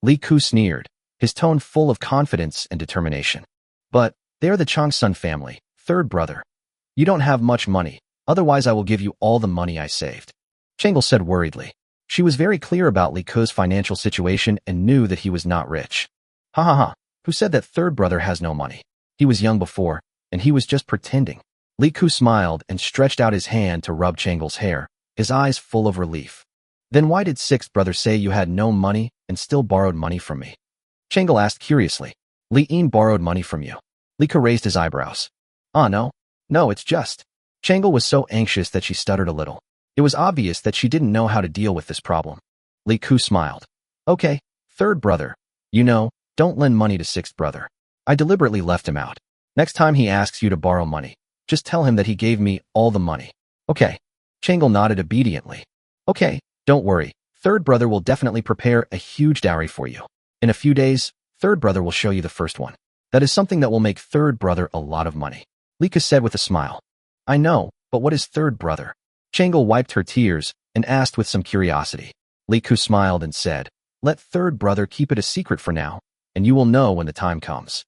Li Ku sneered, his tone full of confidence and determination. But they are the Changsun family, third brother. You don't have much money, otherwise I will give you all the money I saved. Changle said worriedly. She was very clear about Li Ke's financial situation and knew that he was not rich. Ha ha ha, who said that third brother has no money? He was young before, and he was just pretending. Li Ke smiled and stretched out his hand to rub Changle's hair, his eyes full of relief. Then why did sixth brother say you had no money and still borrowed money from me? Changle asked curiously. Li Yin borrowed money from you. Li Ke raised his eyebrows. No, it's just. Changle was so anxious that she stuttered a little. It was obvious that she didn't know how to deal with this problem. Li Ke smiled. Okay, third brother. You know, don't lend money to sixth brother. I deliberately left him out. Next time he asks you to borrow money, just tell him that he gave me all the money. Okay. Changle nodded obediently. Okay, don't worry. Third brother will definitely prepare a huge dowry for you. In a few days, third brother will show you the first one. That is something that will make third brother a lot of money. Li Ke said with a smile. I know, but what is third brother? Changle wiped her tears and asked with some curiosity. Li Ke smiled and said, let third brother keep it a secret for now, and you will know when the time comes.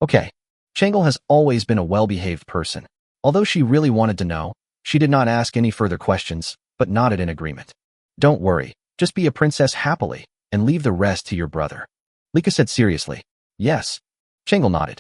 Okay. Changle has always been a well-behaved person. Although she really wanted to know, she did not ask any further questions, but nodded in agreement. Don't worry, just be a princess happily, and leave the rest to your brother. Li Ke said seriously. Yes. Changle nodded.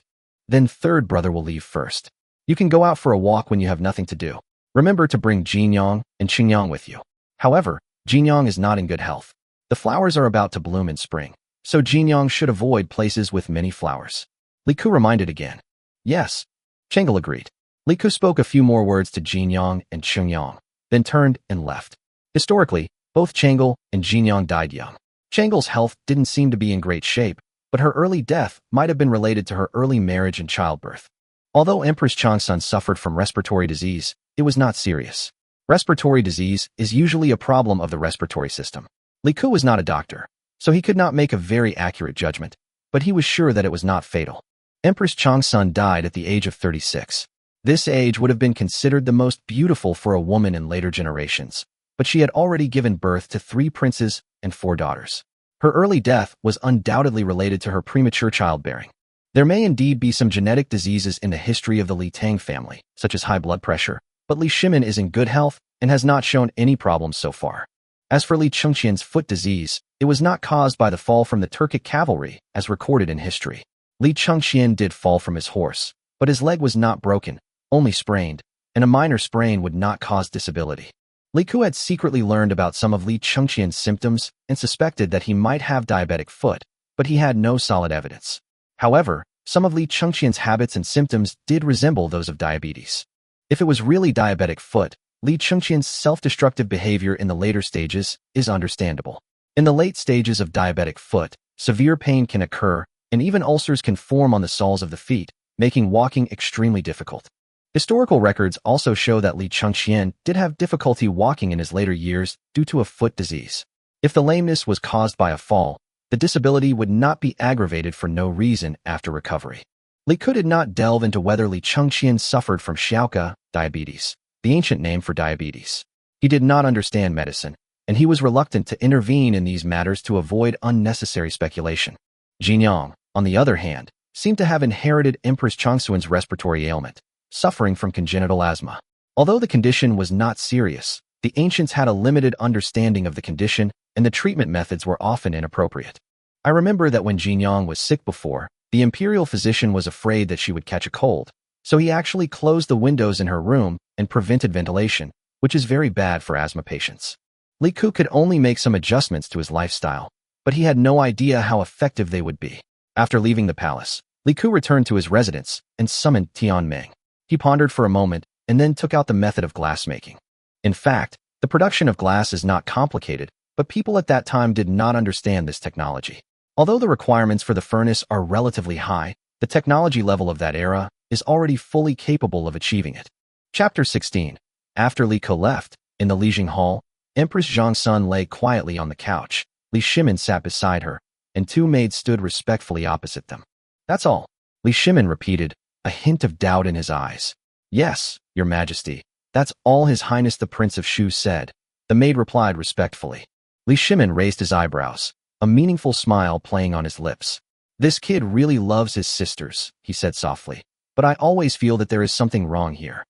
Then third brother will leave first. You can go out for a walk when you have nothing to do. Remember to bring Jinyang and Qingyang with you. However, Jinyang is not in good health. The flowers are about to bloom in spring, so Jinyang should avoid places with many flowers. Li Ke reminded again. Yes. Changle agreed. Li Ke spoke a few more words to Jinyang and Qingyang, then turned and left. Historically, both Changle and Jinyang died young. Changle's health didn't seem to be in great shape, but her early death might have been related to her early marriage and childbirth. Although Empress Changsun suffered from respiratory disease, it was not serious. Respiratory disease is usually a problem of the respiratory system. Li Ke was not a doctor, so he could not make a very accurate judgment, but he was sure that it was not fatal. Empress Changsun died at the age of 36. This age would have been considered the most beautiful for a woman in later generations, but she had already given birth to 3 princes and 4 daughters. Her early death was undoubtedly related to her premature childbearing. There may indeed be some genetic diseases in the history of the Li Tang family, such as high blood pressure, but Li Shimin is in good health and has not shown any problems so far. As for Li Chengqian's foot disease, it was not caused by the fall from the Turkic cavalry, as recorded in history. Li Chengqian did fall from his horse, but his leg was not broken, only sprained, and a minor sprain would not cause disability. Li Ke had secretly learned about some of Li Chengqian's symptoms and suspected that he might have diabetic foot, but he had no solid evidence. However, some of Li Chengqian's habits and symptoms did resemble those of diabetes. If it was really diabetic foot, Li Chengqian's self-destructive behavior in the later stages is understandable. In the late stages of diabetic foot, severe pain can occur, and even ulcers can form on the soles of the feet, making walking extremely difficult. Historical records also show that Li Chengqian did have difficulty walking in his later years due to a foot disease. If the lameness was caused by a fall, the disability would not be aggravated for no reason after recovery. Li Ke did not delve into whether Li Chengqian suffered from Xiaoka, diabetes, the ancient name for diabetes. He did not understand medicine, and he was reluctant to intervene in these matters to avoid unnecessary speculation. Jinyang, on the other hand, seemed to have inherited Empress Changsun's respiratory ailment, suffering from congenital asthma. Although the condition was not serious, the ancients had a limited understanding of the condition, and the treatment methods were often inappropriate. I remember that when Jinyang was sick before, the imperial physician was afraid that she would catch a cold, so he actually closed the windows in her room and prevented ventilation, which is very bad for asthma patients. Li Ke could only make some adjustments to his lifestyle, but he had no idea how effective they would be. After leaving the palace, Li Ke returned to his residence and summoned Tian Meng. He pondered for a moment and then took out the method of glassmaking. In fact, the production of glass is not complicated, but people at that time did not understand this technology. Although the requirements for the furnace are relatively high, the technology level of that era is already fully capable of achieving it. Chapter 16. After Li Ke left, in the Lijing Hall, Empress Zhongsun lay quietly on the couch. Li Shimin sat beside her, and 2 maids stood respectfully opposite them. That's all, Li Shimin repeated, a hint of doubt in his eyes. Yes, Your Majesty, that's all His Highness the Prince of Shu said. The maid replied respectfully. Li Shimin raised his eyebrows, a meaningful smile playing on his lips. This kid really loves his sisters, he said softly, but I always feel that there is something wrong here.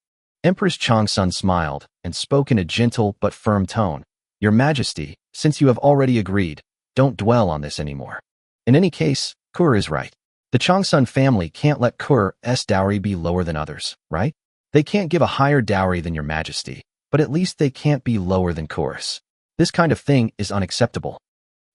Empress Changsun smiled and spoke in a gentle but firm tone. Your Majesty, since you have already agreed, don't dwell on this anymore. In any case, Kur is right. The Changsun family can't let Kur's dowry be lower than others, right? They can't give a higher dowry than your Majesty, but at least they can't be lower than Kur's. This kind of thing is unacceptable.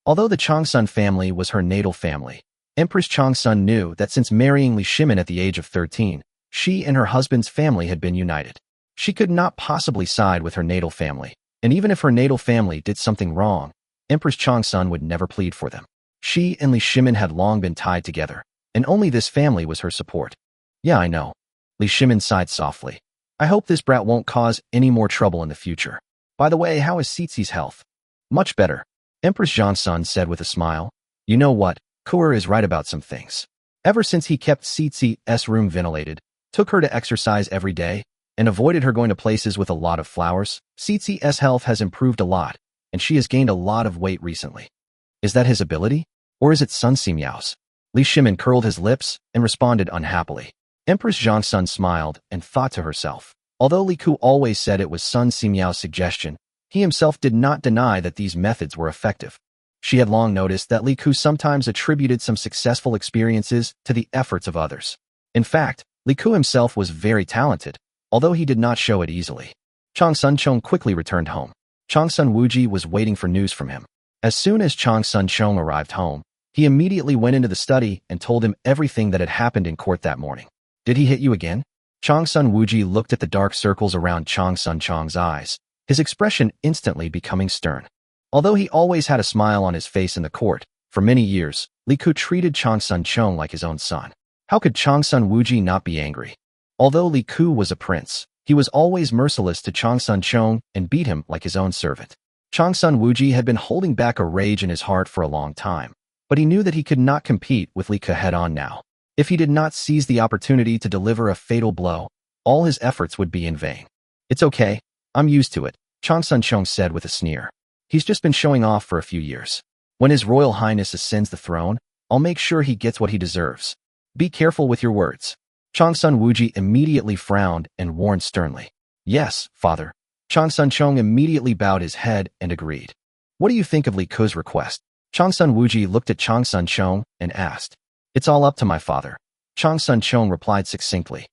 Although the Changsun family was her natal family, Empress Changsun knew that since marrying Li Shimin at the age of 13, she and her husband's family had been united. She could not possibly side with her natal family, and even if her natal family did something wrong, Empress Changsun would never plead for them. She and Li Shimin had long been tied together, and only this family was her support. Yeah, I know. Li Shimin sighed softly. I hope this brat won't cause any more trouble in the future. By the way, how is Xixi's health? Much better, Empress Zhangsun said with a smile. You know what? Kur is right about some things. Ever since he kept Xixi's room ventilated, took her to exercise every day, and avoided her going to places with a lot of flowers, Xixi's health has improved a lot, and she has gained a lot of weight recently. Is that his ability? Or is it Sun Ximiao's? Li Shimin curled his lips and responded unhappily. Empress Zhangsun smiled and thought to herself. Although Li Ku always said it was Sun Ximiao's suggestion, he himself did not deny that these methods were effective. She had long noticed that Li Ku sometimes attributed some successful experiences to the efforts of others. In fact, Li Ku himself was very talented, although he did not show it easily. Changsun Chong quickly returned home. Changsun Wuji was waiting for news from him. As soon as Changsun Chong arrived home, he immediately went into the study and told him everything that had happened in court that morning. Did he hit you again? Changsun Wuji looked at the dark circles around Changsun Chong's eyes, his expression instantly becoming stern. Although he always had a smile on his face in the court, for many years, Li Ku treated Changsun Chong like his own son. How could Changsun Wuji not be angry? Although Li Ku was a prince, he was always merciless to Changsun Chong and beat him like his own servant. Changsun Wuji had been holding back a rage in his heart for a long time, but he knew that he could not compete with Li Ku head-on now. If he did not seize the opportunity to deliver a fatal blow, all his efforts would be in vain. It's okay, I'm used to it, Changsun Chong said with a sneer. He's just been showing off for a few years. When His Royal Highness ascends the throne, I'll make sure he gets what he deserves. Be careful with your words. Changsun Wuji immediately frowned and warned sternly. Yes, father. Changsun Chong immediately bowed his head and agreed. What do you think of Li Ku's request? Changsun Wuji looked at Changsun Chong and asked. It's all up to my father. Changsun Chong replied succinctly.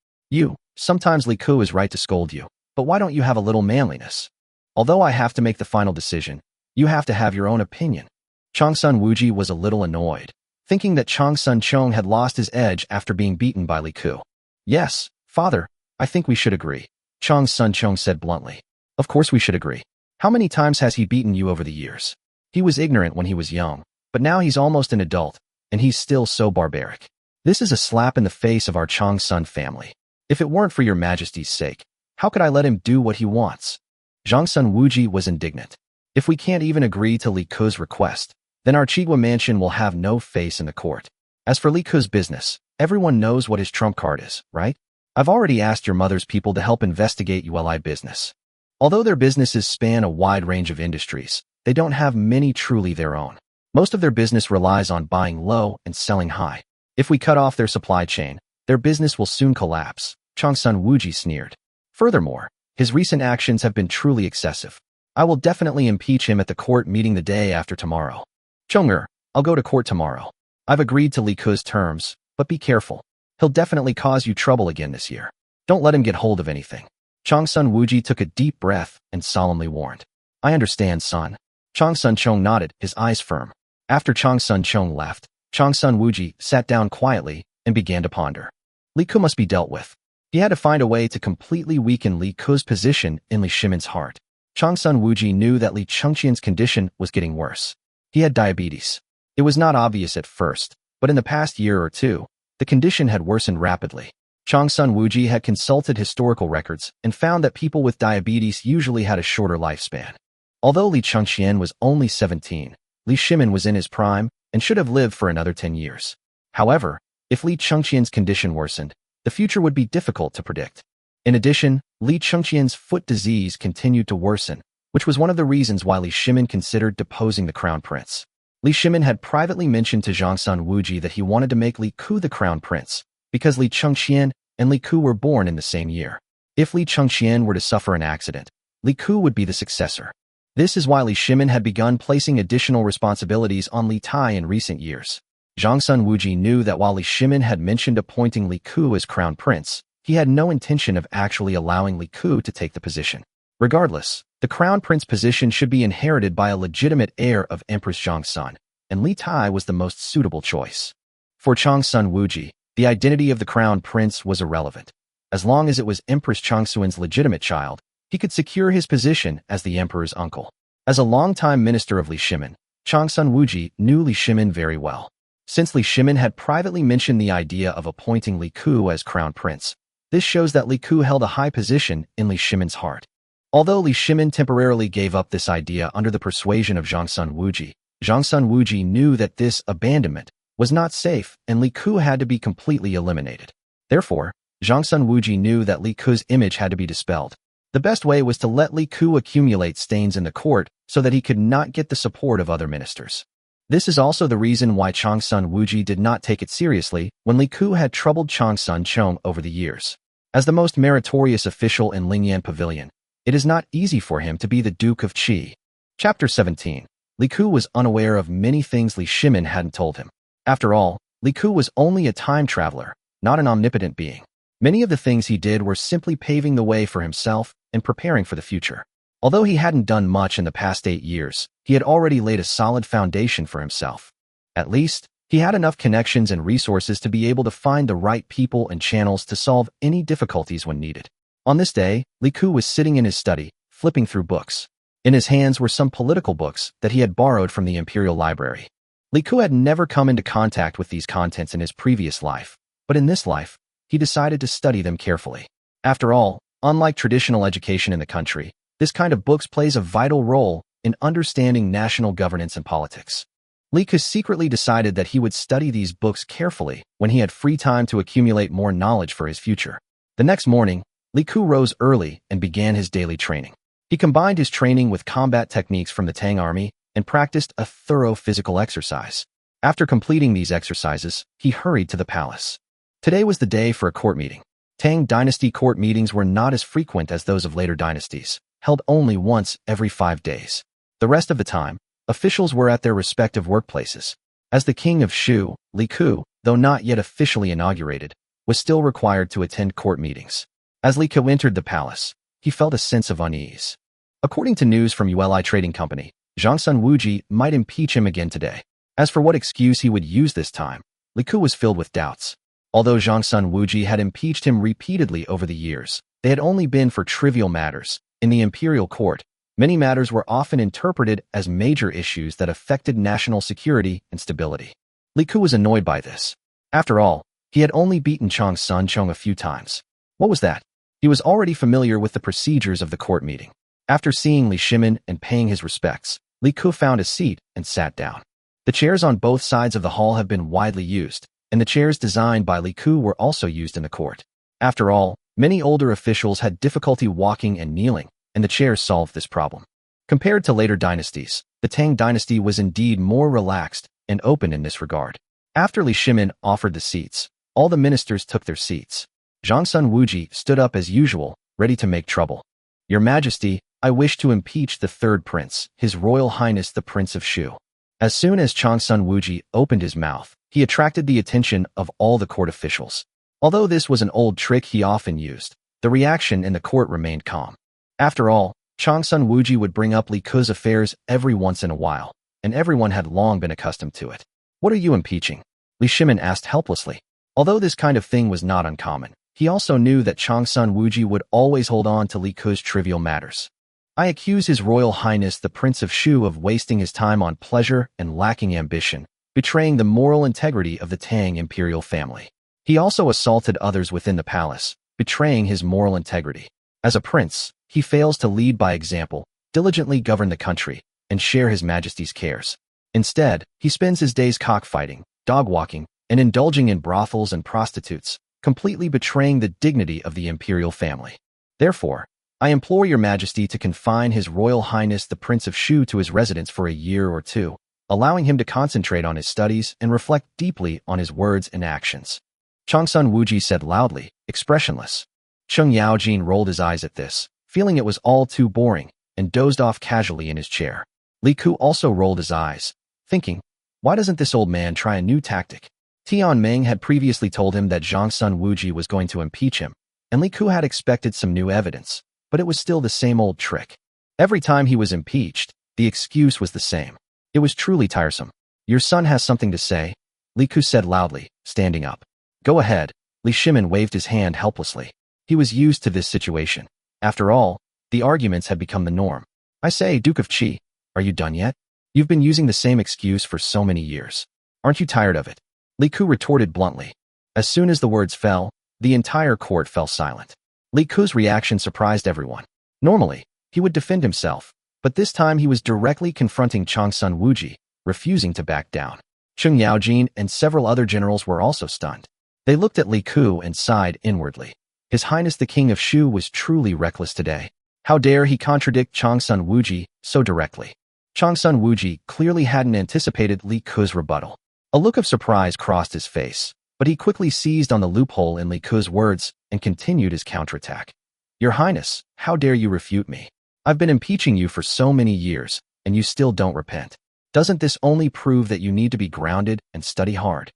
Sometimes Li Ku is right to scold you, but why don't you have a little manliness? Although I have to make the final decision, you have to have your own opinion. Changsun Wuji was a little annoyed, thinking that Changsun Chong had lost his edge after being beaten by Li Ku. Yes, father, I think we should agree, Changsun Chong said bluntly. Of course we should agree. How many times has he beaten you over the years? He was ignorant when he was young, but now he's almost an adult, and he's still so barbaric. This is a slap in the face of our Changsun family. If it weren't for your Majesty's sake, how could I let him do what he wants? Zhangsun Wuji was indignant. If we can't even agree to Li Ku's request, then our Chigua mansion will have no face in the court. As for Li Ku's business, everyone knows what his trump card is, right? I've already asked your mother's people to help investigate ULI business. Although their businesses span a wide range of industries, they don't have many truly their own. Most of their business relies on buying low and selling high. If we cut off their supply chain, their business will soon collapse, Changsun Wuji sneered. Furthermore, his recent actions have been truly excessive. I will definitely impeach him at the court meeting the day after tomorrow. Chonger, I'll go to court tomorrow. I've agreed to Li Ku's terms, but be careful. He'll definitely cause you trouble again this year. Don't let him get hold of anything. Changsun Wuji took a deep breath and solemnly warned. I understand, son. Changsun Chong nodded, his eyes firm. After Changsun Chong left, Changsun Wuji sat down quietly and began to ponder. Li Ku must be dealt with. He had to find a way to completely weaken Li Ku's position in Li Shimin's heart. Changsun Wuji knew that Li Chengqian's condition was getting worse. He had diabetes. It was not obvious at first, but in the past year or two, the condition had worsened rapidly. Changsun Wuji had consulted historical records and found that people with diabetes usually had a shorter lifespan. Although Li Chengqian was only 17, Li Shimin was in his prime and should have lived for another 10 years. However, if Li Chengqian's condition worsened, the future would be difficult to predict. In addition, Li Chengqian's foot disease continued to worsen, which was one of the reasons why Li Shimin considered deposing the crown prince. Li Shimin had privately mentioned to Zhongsun Wuji that he wanted to make Li Ku the crown prince, because Li Chengqian and Li Ku were born in the same year. If Li Chengqian were to suffer an accident, Li Ku would be the successor. This is why Li Shimin had begun placing additional responsibilities on Li Tai in recent years. Zhongsun Wuji knew that while Li Shimin had mentioned appointing Li Ku as crown prince, he had no intention of actually allowing Li Ku to take the position. Regardless, the crown prince position should be inherited by a legitimate heir of Empress Zhongsun, and Li Tai was the most suitable choice. For Zhongsun Wuji, the identity of the crown prince was irrelevant. As long as it was Empress Chongsuan's legitimate child, he could secure his position as the emperor's uncle. As a longtime minister of Li Shimin, Zhongsun Wuji knew Li Shimin very well. Since Li Shimin had privately mentioned the idea of appointing Li Ku as crown prince, this shows that Li Ku held a high position in Li Shimin's heart. Although Li Shimin temporarily gave up this idea under the persuasion of Zhongsun Wuji knew that this abandonment was not safe and Li Ku had to be completely eliminated. Therefore, Zhongsun Wuji knew that Li Ku's image had to be dispelled. The best way was to let Li Ku accumulate stains in the court so that he could not get the support of other ministers. This is also the reason why Zhongsun Wuji did not take it seriously when Li Ku had troubled Zhongsun Chong over the years. As the most meritorious official in Lingyan Pavilion, it is not easy for him to be the Duke of Qi. Chapter 17. Li Ku was unaware of many things Li Shimin hadn't told him. After all, Li Ku was only a time traveler, not an omnipotent being. Many of the things he did were simply paving the way for himself and preparing for the future. Although he hadn't done much in the past 8 years, he had already laid a solid foundation for himself. At least, he had enough connections and resources to be able to find the right people and channels to solve any difficulties when needed. On this day, Li Ku was sitting in his study, flipping through books. In his hands were some political books that he had borrowed from the Imperial Library. Li Ku had never come into contact with these contents in his previous life, but in this life, he decided to study them carefully. After all, unlike traditional education in the country, this kind of books plays a vital role in understanding national governance and politics. Li Ku secretly decided that he would study these books carefully when he had free time to accumulate more knowledge for his future. The next morning, Li Ku rose early and began his daily training. He combined his training with combat techniques from the Tang army and practiced a thorough physical exercise. After completing these exercises, he hurried to the palace. Today was the day for a court meeting. Tang dynasty court meetings were not as frequent as those of later dynasties, held only once every 5 days. The rest of the time, officials were at their respective workplaces. As the king of Shu, Li Ku, though not yet officially inaugurated, was still required to attend court meetings. As Li Ku entered the palace, he felt a sense of unease. According to news from ULI Trading Company, Zhongsun Wuji might impeach him again today. As for what excuse he would use this time, Li Ku was filled with doubts. Although Zhongsun Wuji had impeached him repeatedly over the years, they had only been for trivial matters. In the imperial court, many matters were often interpreted as major issues that affected national security and stability. Li Ku was annoyed by this. After all, he had only beaten Chongsun Chong a few times. What was that? He was already familiar with the procedures of the court meeting. After seeing Li Shimin and paying his respects, Li Ku found a seat and sat down. The chairs on both sides of the hall have been widely used, and the chairs designed by Li Ku were also used in the court. After all, many older officials had difficulty walking and kneeling, and the chairs solved this problem. Compared to later dynasties, the Tang dynasty was indeed more relaxed and open in this regard. After Li Shimin offered the seats, all the ministers took their seats. Zhongsun Wuji stood up as usual, ready to make trouble. Your Majesty, I wish to impeach the third prince, His Royal Highness the Prince of Shu. As soon as Zhongsun Wuji opened his mouth, he attracted the attention of all the court officials. Although this was an old trick he often used, the reaction in the court remained calm. After all, Zhongsun Wuji would bring up Li Ku's affairs every once in a while, and everyone had long been accustomed to it. What are you impeaching? Li Shimin asked helplessly. Although this kind of thing was not uncommon, he also knew that Zhongsun Wuji would always hold on to Li Ku's trivial matters. I accuse His Royal Highness the Prince of Shu of wasting his time on pleasure and lacking ambition, betraying the moral integrity of the Tang imperial family. He also assaulted others within the palace, betraying his moral integrity. As a prince, he fails to lead by example, diligently govern the country, and share His Majesty's cares. Instead, he spends his days cockfighting, dog-walking, and indulging in brothels and prostitutes, completely betraying the dignity of the imperial family. Therefore, I implore Your Majesty to confine His Royal Highness the Prince of Shu to his residence for a year or two, allowing him to concentrate on his studies and reflect deeply on his words and actions. Changsun Wuji said loudly, expressionless. Cheng Yaojin rolled his eyes at this, feeling it was all too boring, and dozed off casually in his chair. Li Ku also rolled his eyes, thinking, why doesn't this old man try a new tactic? Tian Meng had previously told him that Changsun Wuji was going to impeach him, and Li Ku had expected some new evidence, but it was still the same old trick. Every time he was impeached, the excuse was the same. It was truly tiresome. Your son has something to say, Li Ku said loudly, standing up. Go ahead, Li Shimin waved his hand helplessly. He was used to this situation. After all, the arguments had become the norm. I say, Duke of Qi, are you done yet? You've been using the same excuse for so many years. Aren't you tired of it? Li Ku retorted bluntly. As soon as the words fell, the entire court fell silent. Li Ku's reaction surprised everyone. Normally, he would defend himself, but this time he was directly confronting Changsun Wuji, refusing to back down. Cheng Yaojin and several other generals were also stunned. They looked at Li Ku and sighed inwardly. His Highness the King of Shu was truly reckless today. How dare he contradict Changsun Wuji so directly? Changsun Wuji clearly hadn't anticipated Li Ku's rebuttal. A look of surprise crossed his face, but he quickly seized on the loophole in Li Ku's words and continued his counterattack. Your Highness, how dare you refute me? I've been impeaching you for so many years, and you still don't repent. Doesn't this only prove that you need to be grounded and study hard?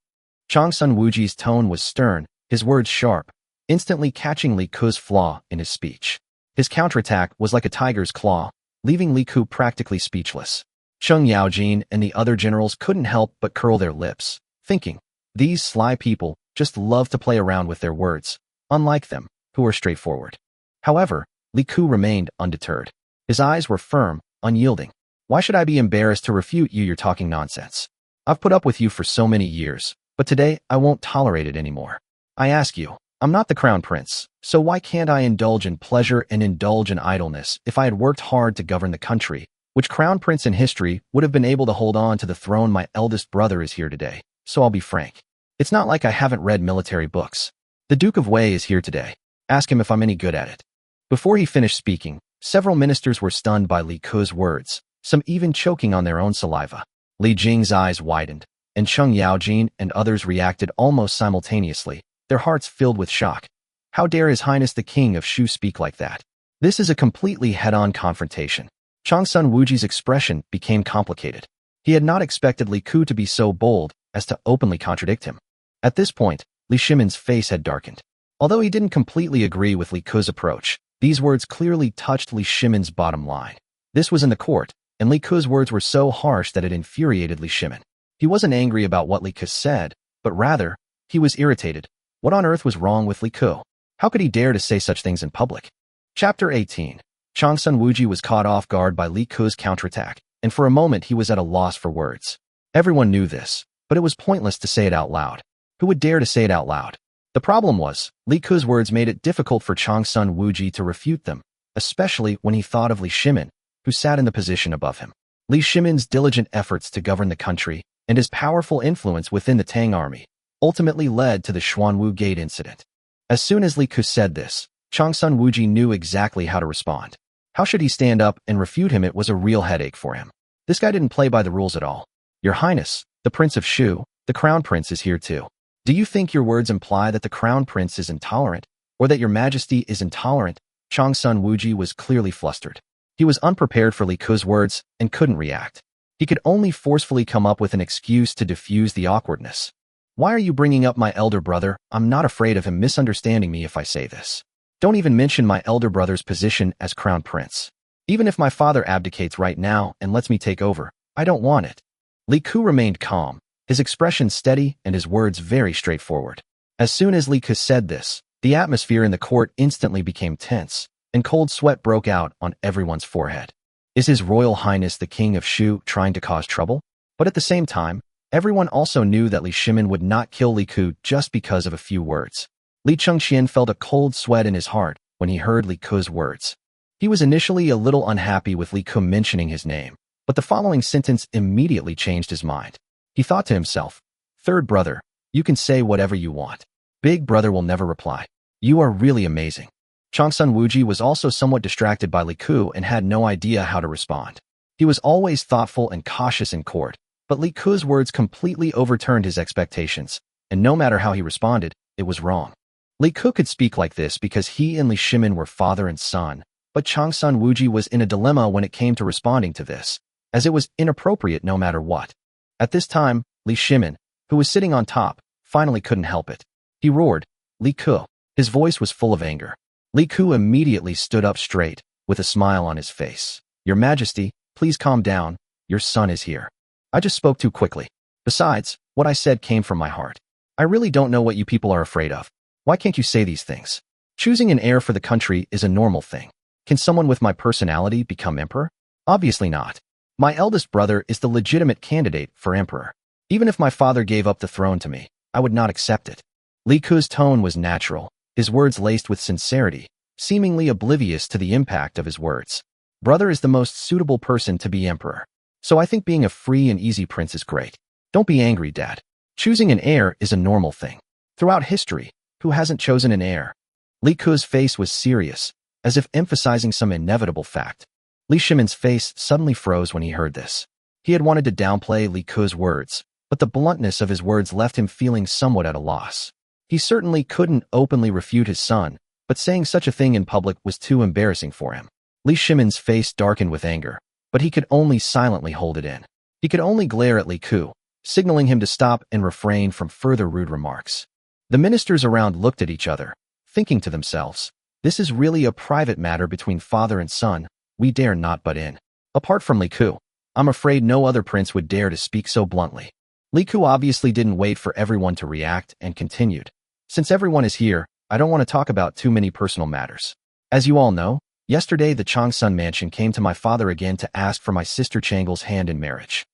Changsun Wuji's tone was stern, his words sharp, instantly catching Li Ku's flaw in his speech. His counterattack was like a tiger's claw, leaving Li Ku practically speechless. Cheng Yaojin and the other generals couldn't help but curl their lips, thinking, these sly people just love to play around with their words, unlike them, who are straightforward. However, Li Ku remained undeterred. His eyes were firm, unyielding. Why should I be embarrassed to refute you? You're talking nonsense. I've put up with you for so many years, but today I won't tolerate it anymore. I ask you, I'm not the crown prince, so why can't I indulge in pleasure and indulge in idleness if I had worked hard to govern the country? Which crown prince in history would have been able to hold on to the throne? My eldest brother is here today, so I'll be frank. It's not like I haven't read military books. The Duke of Wei is here today. Ask him if I'm any good at it. Before he finished speaking, several ministers were stunned by Li Ku's words, some even choking on their own saliva. Li Jing's eyes widened, and Cheng Yaojin and others reacted almost simultaneously, their hearts filled with shock. How dare His Highness the King of Shu speak like that? This is a completely head-on confrontation. Changsun Wuji's expression became complicated. He had not expected Li Ku to be so bold as to openly contradict him. At this point, Li Shimin's face had darkened. Although he didn't completely agree with Li Ku's approach, these words clearly touched Li Shimin's bottom line. This was in the court, and Li Ku's words were so harsh that it infuriated Li Shimin. He wasn't angry about what Li Ku said, but rather, he was irritated. What on earth was wrong with Li Ku? How could he dare to say such things in public? Chapter 18. Changsun Wuji was caught off guard by Li Ku's counterattack, and for a moment he was at a loss for words. Everyone knew this, but it was pointless to say it out loud. Who would dare to say it out loud? The problem was, Li Ku's words made it difficult for Changsun Wuji to refute them, especially when he thought of Li Shimin, who sat in the position above him. Li Shimin's diligent efforts to govern the country and his powerful influence within the Tang army ultimately led to the Xuanwu Gate incident. As soon as Li Ku said this, Changsun Wuji knew exactly how to respond. How should he stand up and refute him? It was a real headache for him. This guy didn't play by the rules at all. Your Highness, the Prince of Shu, the Crown Prince is here too. Do you think your words imply that the Crown Prince is intolerant, or that your Majesty is intolerant? Changsun Wuji was clearly flustered. He was unprepared for Li Ku's words and couldn't react. He could only forcefully come up with an excuse to diffuse the awkwardness. Why are you bringing up my elder brother? I'm not afraid of him misunderstanding me if I say this. Don't even mention my elder brother's position as Crown Prince. Even if my father abdicates right now and lets me take over, I don't want it. Li Ku remained calm, his expression steady and his words very straightforward. As soon as Li Ku said this, the atmosphere in the court instantly became tense, and cold sweat broke out on everyone's forehead. Is His Royal Highness the King of Shu trying to cause trouble? But at the same time, everyone also knew that Li Shimin would not kill Li Ku just because of a few words. Li Chengxian felt a cold sweat in his heart when he heard Li Ku's words. He was initially a little unhappy with Li Ku mentioning his name, but the following sentence immediately changed his mind. He thought to himself, "Third brother, you can say whatever you want. Big brother will never reply. You are really amazing." Changsun Wuji was also somewhat distracted by Li Ku and had no idea how to respond. He was always thoughtful and cautious in court, But Li Ke's words completely overturned his expectations, and no matter how he responded, it was wrong. Li Ke could speak like this because he and Li Shimin were father and son, but Changsun Wuji was in a dilemma when it came to responding to this, as it was inappropriate no matter what. At this time, Li Shimin, who was sitting on top, finally couldn't help it. He roared, "Li Ke!" His voice was full of anger. Li Ke immediately stood up straight, with a smile on his face. "Your Majesty, please calm down, your son is here. I just spoke too quickly. Besides, what I said came from my heart. I really don't know what you people are afraid of. Why can't you say these things? Choosing an heir for the country is a normal thing. Can someone with my personality become emperor? Obviously not. My eldest brother is the legitimate candidate for emperor. Even if my father gave up the throne to me, I would not accept it." Li Ke's tone was natural, his words laced with sincerity, seemingly oblivious to the impact of his words. "Brother is the most suitable person to be emperor. So I think being a free and easy prince is great. Don't be angry, Dad. Choosing an heir is a normal thing. Throughout history, who hasn't chosen an heir?" Li Ke's face was serious, as if emphasizing some inevitable fact. Li Shimin's face suddenly froze when he heard this. He had wanted to downplay Li Ke's words, but the bluntness of his words left him feeling somewhat at a loss. He certainly couldn't openly refute his son, but saying such a thing in public was too embarrassing for him. Li Shimin's face darkened with anger, but he could only silently hold it in. He could only glare at Li Ke, signaling him to stop and refrain from further rude remarks. The ministers around looked at each other, thinking to themselves, "This is really a private matter between father and son. We dare not butt in." Apart from Li Ke, I'm afraid no other prince would dare to speak so bluntly. Li Ke obviously didn't wait for everyone to react and continued. "Since everyone is here, I don't want to talk about too many personal matters. As you all know, yesterday the Changsun mansion came to my father again to ask for my sister Changle's hand in marriage.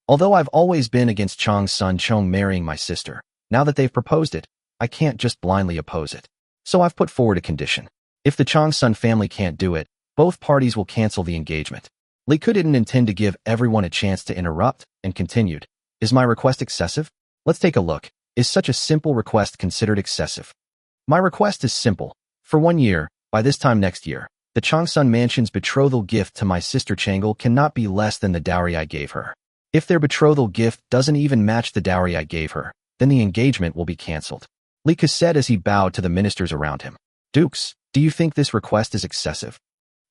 Although I've always been against Changsun Chong marrying my sister, now that they've proposed it, I can't just blindly oppose it. So I've put forward a condition. If the Changsun family can't do it, both parties will cancel the engagement." Li Ke didn't intend to give everyone a chance to interrupt, and continued, "Is my request excessive? Let's take a look. Is such a simple request considered excessive? My request is simple. For 1 year, by this time next year, the Changsun mansion's betrothal gift to my sister Changle cannot be less than the dowry I gave her. If their betrothal gift doesn't even match the dowry I gave her, then the engagement will be cancelled." Li Ke said as he bowed to the ministers around him. "Dukes, do you think this request is excessive?"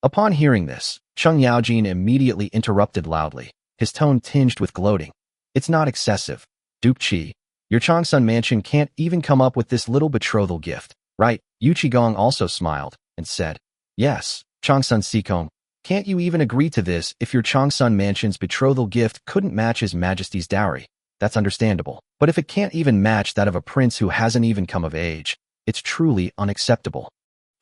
Upon hearing this, Cheng Yaojin immediately interrupted loudly, his tone tinged with gloating. "It's not excessive. Duke Qi, your Changsun mansion can't even come up with this little betrothal gift, right?" Yu Qigong also smiled and said, "Yes, Changsun Sikong, can't you even agree to this if your Changsun mansion's betrothal gift couldn't match His Majesty's dowry? That's understandable. But if it can't even match that of a prince who hasn't even come of age, it's truly unacceptable."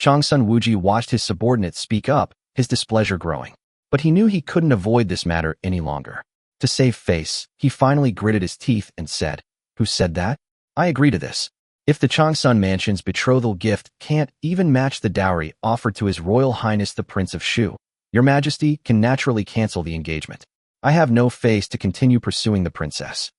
Changsun Wuji watched his subordinate speak up, his displeasure growing. But he knew he couldn't avoid this matter any longer. To save face, he finally gritted his teeth and said, "Who said that? I agree to this. If the Changsun mansion's betrothal gift can't even match the dowry offered to His Royal Highness the Prince of Shu, your Majesty can naturally cancel the engagement. I have no face to continue pursuing the princess."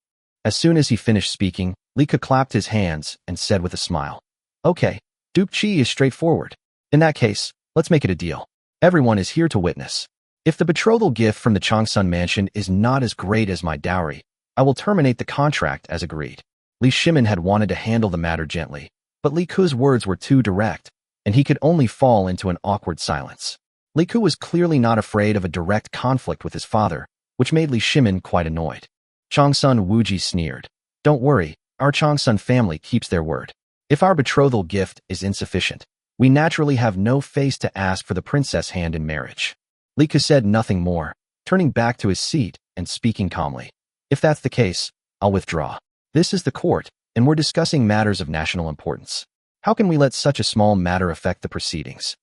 As soon as he finished speaking, Li Ke clapped his hands and said with a smile, "Okay, Duke Qi is straightforward. In that case, let's make it a deal. Everyone is here to witness. If the betrothal gift from the Changsun mansion is not as great as my dowry, I will terminate the contract as agreed." Li Shimin had wanted to handle the matter gently, but Li Ke's words were too direct, and he could only fall into an awkward silence. Li Ke was clearly not afraid of a direct conflict with his father, which made Li Shimin quite annoyed. Changsun Wuji sneered, "Don't worry, our Changsun family keeps their word. If our betrothal gift is insufficient, we naturally have no face to ask for the princess hand in marriage." Li Ke said nothing more, turning back to his seat and speaking calmly. "If that's the case, I'll withdraw. This is the court, and we're discussing matters of national importance. How can we let such a small matter affect the proceedings?"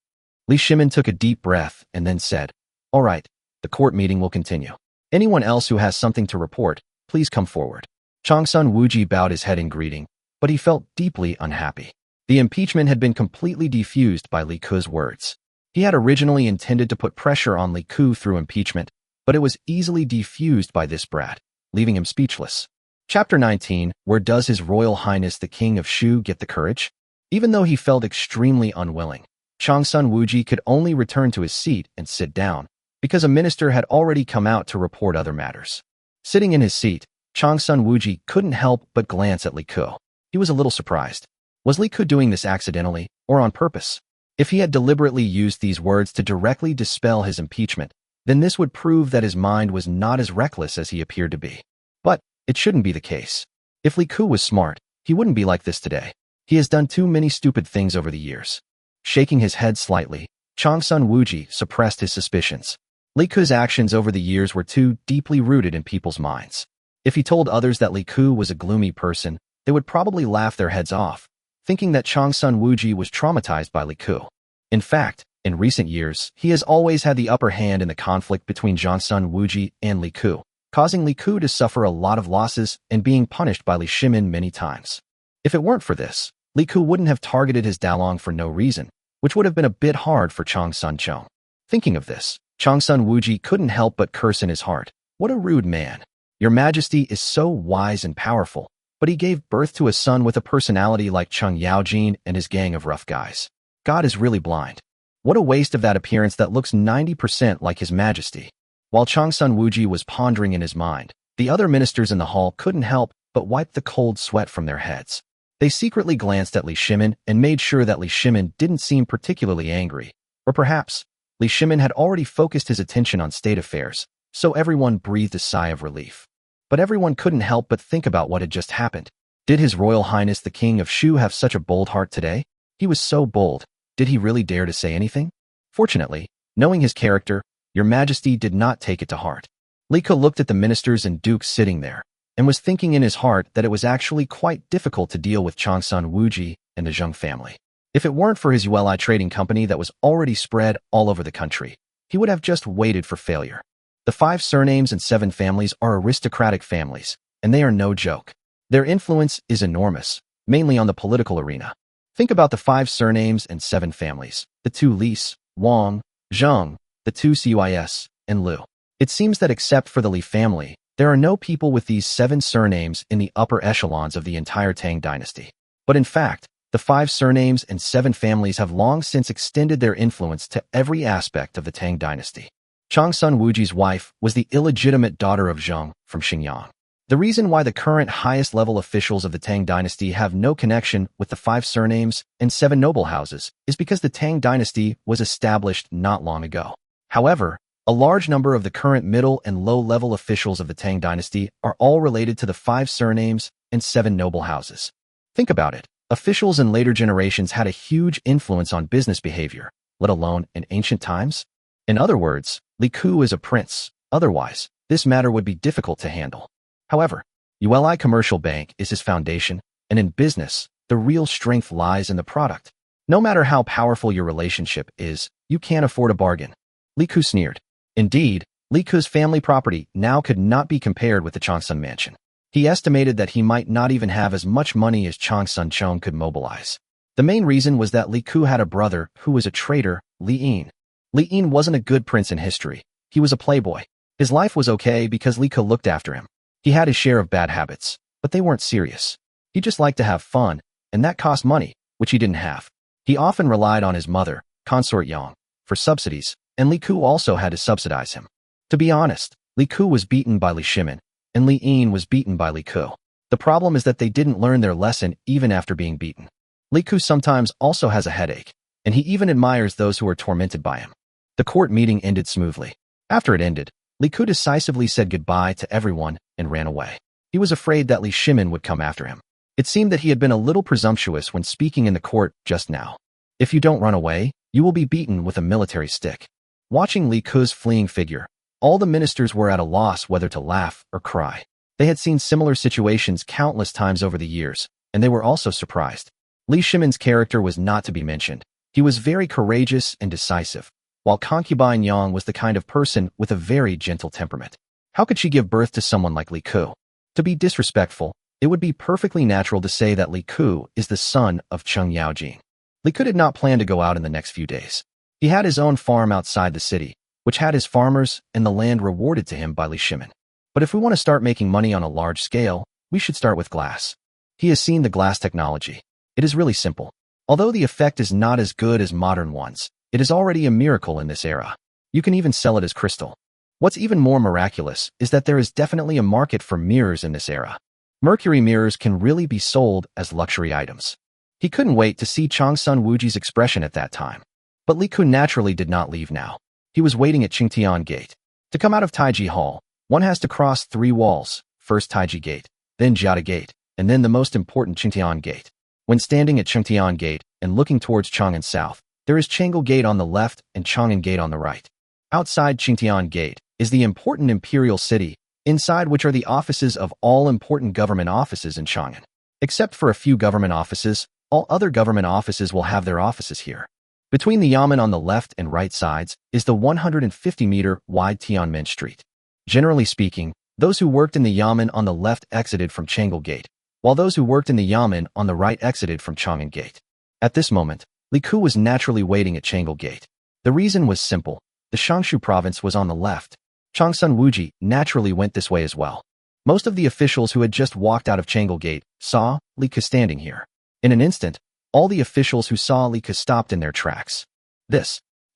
Li Shimin took a deep breath and then said, "All right, the court meeting will continue. Anyone else who has something to report, please come forward." Changsun Wuji bowed his head in greeting, but he felt deeply unhappy. The impeachment had been completely defused by Li Ke's words. He had originally intended to put pressure on Li Ke through impeachment, but it was easily defused by this brat, leaving him speechless. Chapter 19, Where does His Royal Highness the King of Shu get the courage? Even though he felt extremely unwilling, Changsun Wuji could only return to his seat and sit down, because a minister had already come out to report other matters. Sitting in his seat, Changsun Wuji couldn't help but glance at Li Ku. He was a little surprised. Was Li Ku doing this accidentally or on purpose? If he had deliberately used these words to directly dispel his impeachment, then this would prove that his mind was not as reckless as he appeared to be. But it shouldn't be the case. If Li Ku was smart, he wouldn't be like this today. He has done too many stupid things over the years. Shaking his head slightly, Changsun Wuji suppressed his suspicions. Li Ku's actions over the years were too deeply rooted in people's minds. If he told others that Li Ku was a gloomy person, they would probably laugh their heads off, thinking that Changsun Wuji was traumatized by Li Ku. In fact, in recent years, he has always had the upper hand in the conflict between Changsun Wuji and Li Ku, causing Li Ku to suffer a lot of losses and being punished by Li Shimin many times. If it weren't for this, Li Ku wouldn't have targeted his Dalong for no reason, which would have been a bit hard for Changsun Chong. Thinking of this, Changsun Wuji couldn't help but curse in his heart. What a rude man. Your Majesty is so wise and powerful, but he gave birth to a son with a personality like Chung Yaojin and his gang of rough guys. God is really blind. What a waste of that appearance that looks 90% like His Majesty. While Changsun Wuji was pondering in his mind, the other ministers in the hall couldn't help but wipe the cold sweat from their heads. They secretly glanced at Li Shimin and made sure that Li Shimin didn't seem particularly angry. Or perhaps, Li Shimin had already focused his attention on state affairs, so everyone breathed a sigh of relief. But everyone couldn't help but think about what had just happened. Did His Royal Highness the King of Shu have such a bold heart today? He was so bold. Did he really dare to say anything? Fortunately, knowing his character, Your Majesty did not take it to heart. Li Ku looked at the ministers and dukes sitting there, and was thinking in his heart that it was actually quite difficult to deal with Changsun Wuji and the Zheng family. If it weren't for his ULI trading company that was already spread all over the country, he would have just waited for failure. The 5 surnames and 7 families are aristocratic families, and they are no joke. Their influence is enormous, mainly on the political arena. Think about the 5 surnames and 7 families, the 2 Lis, Wang, Zheng, the 2 Cus, and Liu. It seems that except for the Li family, there are no people with these 7 surnames in the upper echelons of the entire Tang dynasty. But in fact, the 5 surnames and 7 families have long since extended their influence to every aspect of the Tang dynasty. Changsun Wuji's wife was the illegitimate daughter of Zheng from Xinjiang. The reason why the current highest-level officials of the Tang dynasty have no connection with the 5 surnames and 7 noble houses is because the Tang dynasty was established not long ago. However, a large number of the current middle and low-level officials of the Tang dynasty are all related to the 5 surnames and 7 noble houses. Think about it. Officials in later generations had a huge influence on business behavior, let alone in ancient times. In other words, Li Ku is a prince. Otherwise, this matter would be difficult to handle. However, ULI Commercial Bank is his foundation, and in business, the real strength lies in the product. No matter how powerful your relationship is, you can't afford a bargain. Li Ku sneered. Indeed, Li Ku's family property now could not be compared with the Changsun mansion. He estimated that he might not even have as much money as Changsun Chong could mobilize. The main reason was that Li Ku had a brother who was a traitor, Li Yin. Li Yin wasn't a good prince in history. He was a playboy. His life was okay because Li Ku looked after him. He had his share of bad habits, but they weren't serious. He just liked to have fun, and that cost money, which he didn't have. He often relied on his mother, Consort Yang, for subsidies, and Li Ku also had to subsidize him. To be honest, Li Ku was beaten by Li Shimin, and Li Yin was beaten by Li Ku. The problem is that they didn't learn their lesson even after being beaten. Li Ku sometimes also has a headache, and he even admires those who are tormented by him. The court meeting ended smoothly. After it ended, Li Ku decisively said goodbye to everyone and ran away. He was afraid that Li Shimin would come after him. It seemed that he had been a little presumptuous when speaking in the court just now. If you don't run away, you will be beaten with a military stick. Watching Li Ku's fleeing figure, all the ministers were at a loss whether to laugh or cry. They had seen similar situations countless times over the years, and they were also surprised. Li Shimin's character was not to be mentioned. He was very courageous and decisive, while concubine Yang was the kind of person with a very gentle temperament. How could she give birth to someone like Li Ku? To be disrespectful, it would be perfectly natural to say that Li Ku is the son of Chung Yaojin. Li Ku did not plan to go out in the next few days. He had his own farm outside the city, which had his farmers and the land rewarded to him by Li Shimin. But if we want to start making money on a large scale, we should start with glass. He has seen the glass technology. It is really simple. Although the effect is not as good as modern ones, it is already a miracle in this era. You can even sell it as crystal. What's even more miraculous is that there is definitely a market for mirrors in this era. Mercury mirrors can really be sold as luxury items. He couldn't wait to see Changsun Wuji's expression at that time. But Li Ku naturally did not leave now. He was waiting at Qingtian Gate. To come out of Taiji Hall, one has to cross 3 walls, first Taiji Gate, then Jiada Gate, and then the most important Qingtian Gate. When standing at Qingtian Gate and looking towards Chang'an South, there is Chang'an Gate on the left and Chang'an Gate on the right. Outside Qingtian Gate is the important imperial city, inside which are the offices of all important government offices in Chang'an. Except for a few government offices, all other government offices will have their offices here. Between the yamen on the left and right sides is the 150-meter-wide Tianmen Street. Generally speaking, those who worked in the yamen on the left exited from Chang'an Gate, while those who worked in the yamen on the right exited from Chang'an Gate. At this moment, Li Ku was naturally waiting at Chang'an Gate. The reason was simple. The Shangshu province was on the left. Changsun Wuji naturally went this way as well. Most of the officials who had just walked out of Chang'an Gate saw Li Ku standing here. In an instant, all the officials who saw Li Ku stopped in their tracks.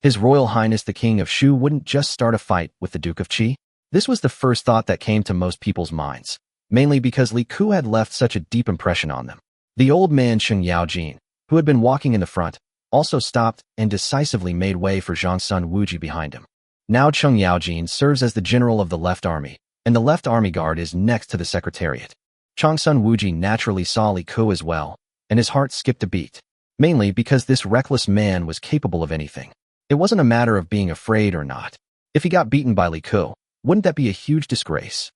His Royal Highness the King of Shu wouldn't just start a fight with the Duke of Qi. This was the first thought that came to most people's minds, mainly because Li Ku had left such a deep impression on them. The old man Sheng Yaojin, who had been walking in the front, also stopped and decisively made way for Changsun Wuji behind him. Now Cheng Yaojin serves as the general of the Left Army, and the Left Army Guard is next to the Secretariat. Changsun Wuji naturally saw Li Ku as well, and his heart skipped a beat, mainly because this reckless man was capable of anything. It wasn't a matter of being afraid or not. If he got beaten by Li Ku, wouldn't that be a huge disgrace?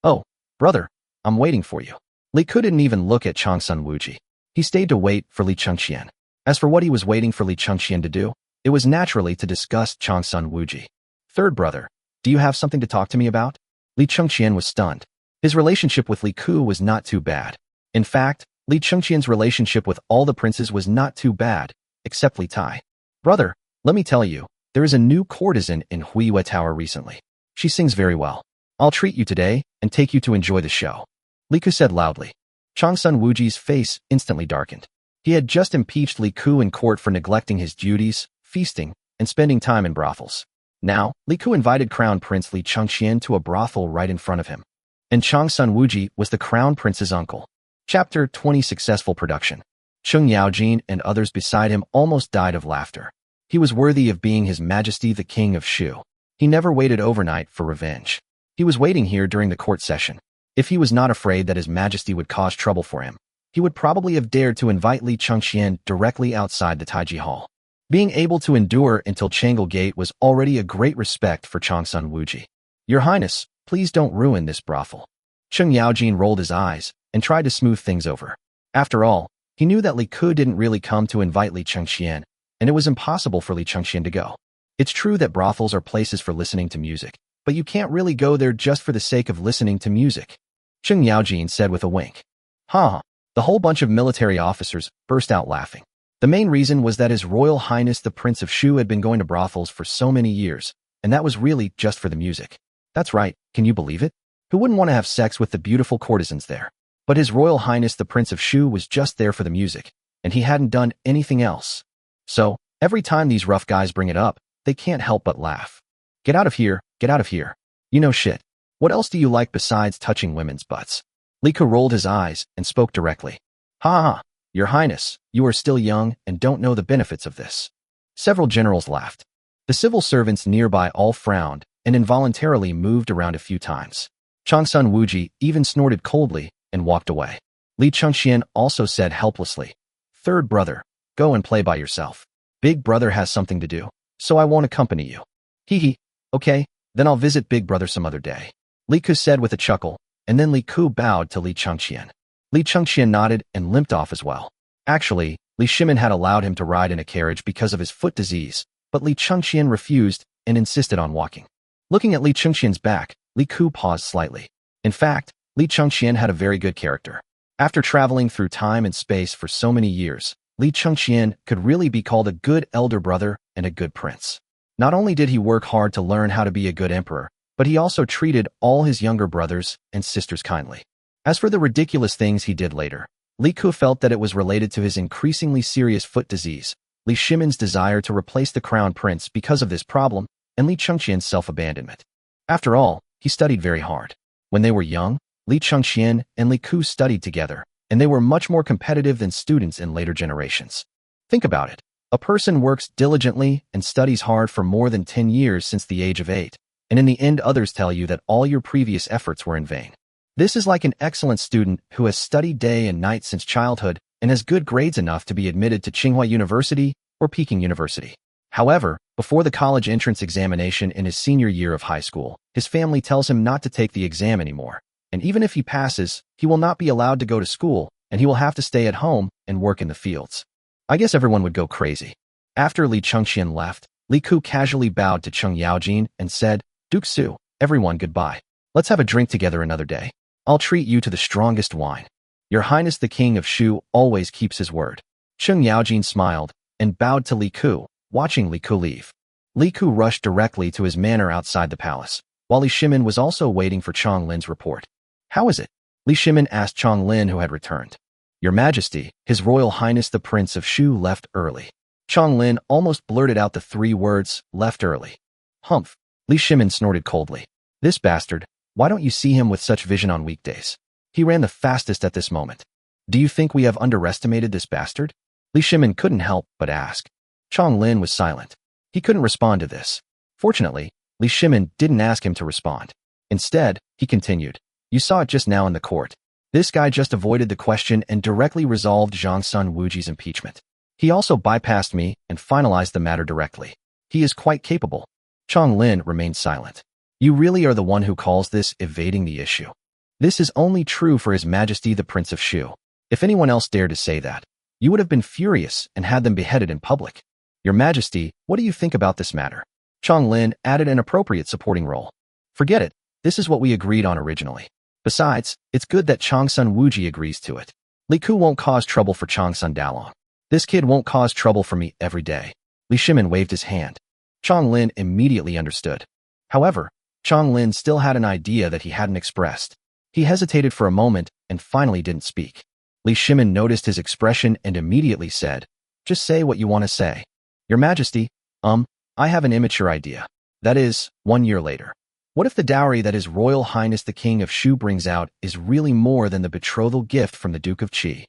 Oh, brother, I'm waiting for you. Li Ku didn't even look at Changsun Wuji. He stayed to wait for Li Chengqian. As for what he was waiting for Li Chengqian to do, it was naturally to discuss Changsun Wuji. Third brother, do you have something to talk to me about? Li Chengqian was stunned. His relationship with Li Ku was not too bad. In fact, Li Chengqian's relationship with all the princes was not too bad, except Li Tai. Brother, let me tell you, there is a new courtesan in Huiyue Tower recently. She sings very well. I'll treat you today and take you to enjoy the show. Li Ku said loudly. Changsun Wuji's face instantly darkened. He had just impeached Li Ku in court for neglecting his duties, feasting, and spending time in brothels. Now, Li Ku invited Crown Prince Li Chengqian to a brothel right in front of him. And Changsun Wuji was the Crown Prince's uncle. Chapter 20 Successful Production. Cheng Yaojin and others beside him almost died of laughter. He was worthy of being His Majesty the King of Shu. He never waited overnight for revenge. He was waiting here during the court session. If he was not afraid that His Majesty would cause trouble for him, he would probably have dared to invite Li Chengqian directly outside the Taiji Hall. Being able to endure until Chang'an Gate was already a great respect for Changsun Wuji. Your Highness, please don't ruin this brothel. Cheng Yaojin rolled his eyes and tried to smooth things over. After all, he knew that Li Ku didn't really come to invite Li Chengqian, and it was impossible for Li Chengqian to go. It's true that brothels are places for listening to music, but you can't really go there just for the sake of listening to music. Cheng Yaojin said with a wink. Ha! The whole bunch of military officers burst out laughing. The main reason was that His Royal Highness the Prince of Shu had been going to brothels for so many years, and that was really just for the music. That's right, can you believe it? Who wouldn't want to have sex with the beautiful courtesans there? But His Royal Highness the Prince of Shu was just there for the music, and he hadn't done anything else. So, every time these rough guys bring it up, they can't help but laugh. Get out of here, get out of here. You know shit. What else do you like besides touching women's butts? Li Ku rolled his eyes and spoke directly. Ha ha, Your Highness, you are still young and don't know the benefits of this. Several generals laughed. The civil servants nearby all frowned and involuntarily moved around a few times. Changsun Wuji even snorted coldly and walked away. Li Chengqian also said helplessly, Third brother, go and play by yourself. Big brother has something to do, so I won't accompany you. Hee. Okay, then I'll visit Big Brother some other day. Li Ku said with a chuckle, and then Li Ku bowed to Li Chengqian. Li Chengqian nodded and limped off as well. Actually, Li Shimin had allowed him to ride in a carriage because of his foot disease, but Li Chengqian refused and insisted on walking. Looking at Li Chengqian's back, Li Ku paused slightly. In fact, Li Chengqian had a very good character. After traveling through time and space for so many years, Li Chengqian could really be called a good elder brother and a good prince. Not only did he work hard to learn how to be a good emperor, but he also treated all his younger brothers and sisters kindly. As for the ridiculous things he did later, Li Ku felt that it was related to his increasingly serious foot disease, Li Shimin's desire to replace the crown prince because of this problem, and Li Chengqian's self-abandonment. After all, he studied very hard. When they were young, Li Chengxian and Li Ku studied together, and they were much more competitive than students in later generations. Think about it. A person works diligently and studies hard for more than 10 years since the age of 8, and in the end others tell you that all your previous efforts were in vain. This is like an excellent student who has studied day and night since childhood and has good grades enough to be admitted to Tsinghua University or Peking University. However, before the college entrance examination in his senior year of high school, his family tells him not to take the exam anymore, and even if he passes, he will not be allowed to go to school, and he will have to stay at home and work in the fields. I guess everyone would go crazy. After Li Chengxian left, Li Ku casually bowed to Cheng Yaojin and said, "Duke Su, everyone goodbye. Let's have a drink together another day. I'll treat you to the strongest wine. Your Highness the King of Shu always keeps his word." Cheng Yaojin smiled and bowed to Li Ku, watching Li Ku leave. Li Ku rushed directly to his manor outside the palace, while Li Shimin was also waiting for Chong Lin's report. "How is it?" Li Shimin asked Chong Lin, who had returned. "Your Majesty, His Royal Highness the Prince of Shu left early." Chong Lin almost blurted out the 3 words, "left early." "Humph," Li Shimin snorted coldly. "This bastard, why don't you see him with such vision on weekdays? He ran the fastest at this moment. Do you think we have underestimated this bastard?" Li Shimin couldn't help but ask. Chong Lin was silent. He couldn't respond to this. Fortunately, Li Shimin didn't ask him to respond. Instead, he continued, "You saw it just now in the court. This guy just avoided the question and directly resolved Zhang Sun Wuji's impeachment. He also bypassed me and finalized the matter directly. He is quite capable." Chong Lin remained silent. "You really are the one who calls this evading the issue. This is only true for His Majesty the Prince of Shu. If anyone else dared to say that, you would have been furious and had them beheaded in public. Your Majesty, what do you think about this matter?" Chong Lin added an appropriate supporting role. "Forget it. This is what we agreed on originally. Besides, it's good that Chang Sun Wuji agrees to it. Li Ku won't cause trouble for Chang Sun Dalong. This kid won't cause trouble for me every day." Li Shimin waved his hand. Chong Lin immediately understood. However, Chong Lin still had an idea that he hadn't expressed. He hesitated for a moment and finally didn't speak. Li Shimin noticed his expression and immediately said, "Just say what you want to say." "Your Majesty, I have an immature idea. That is, 1 year later. What if the dowry that His Royal Highness the King of Shu brings out is really more than the betrothal gift from the Duke of Qi?"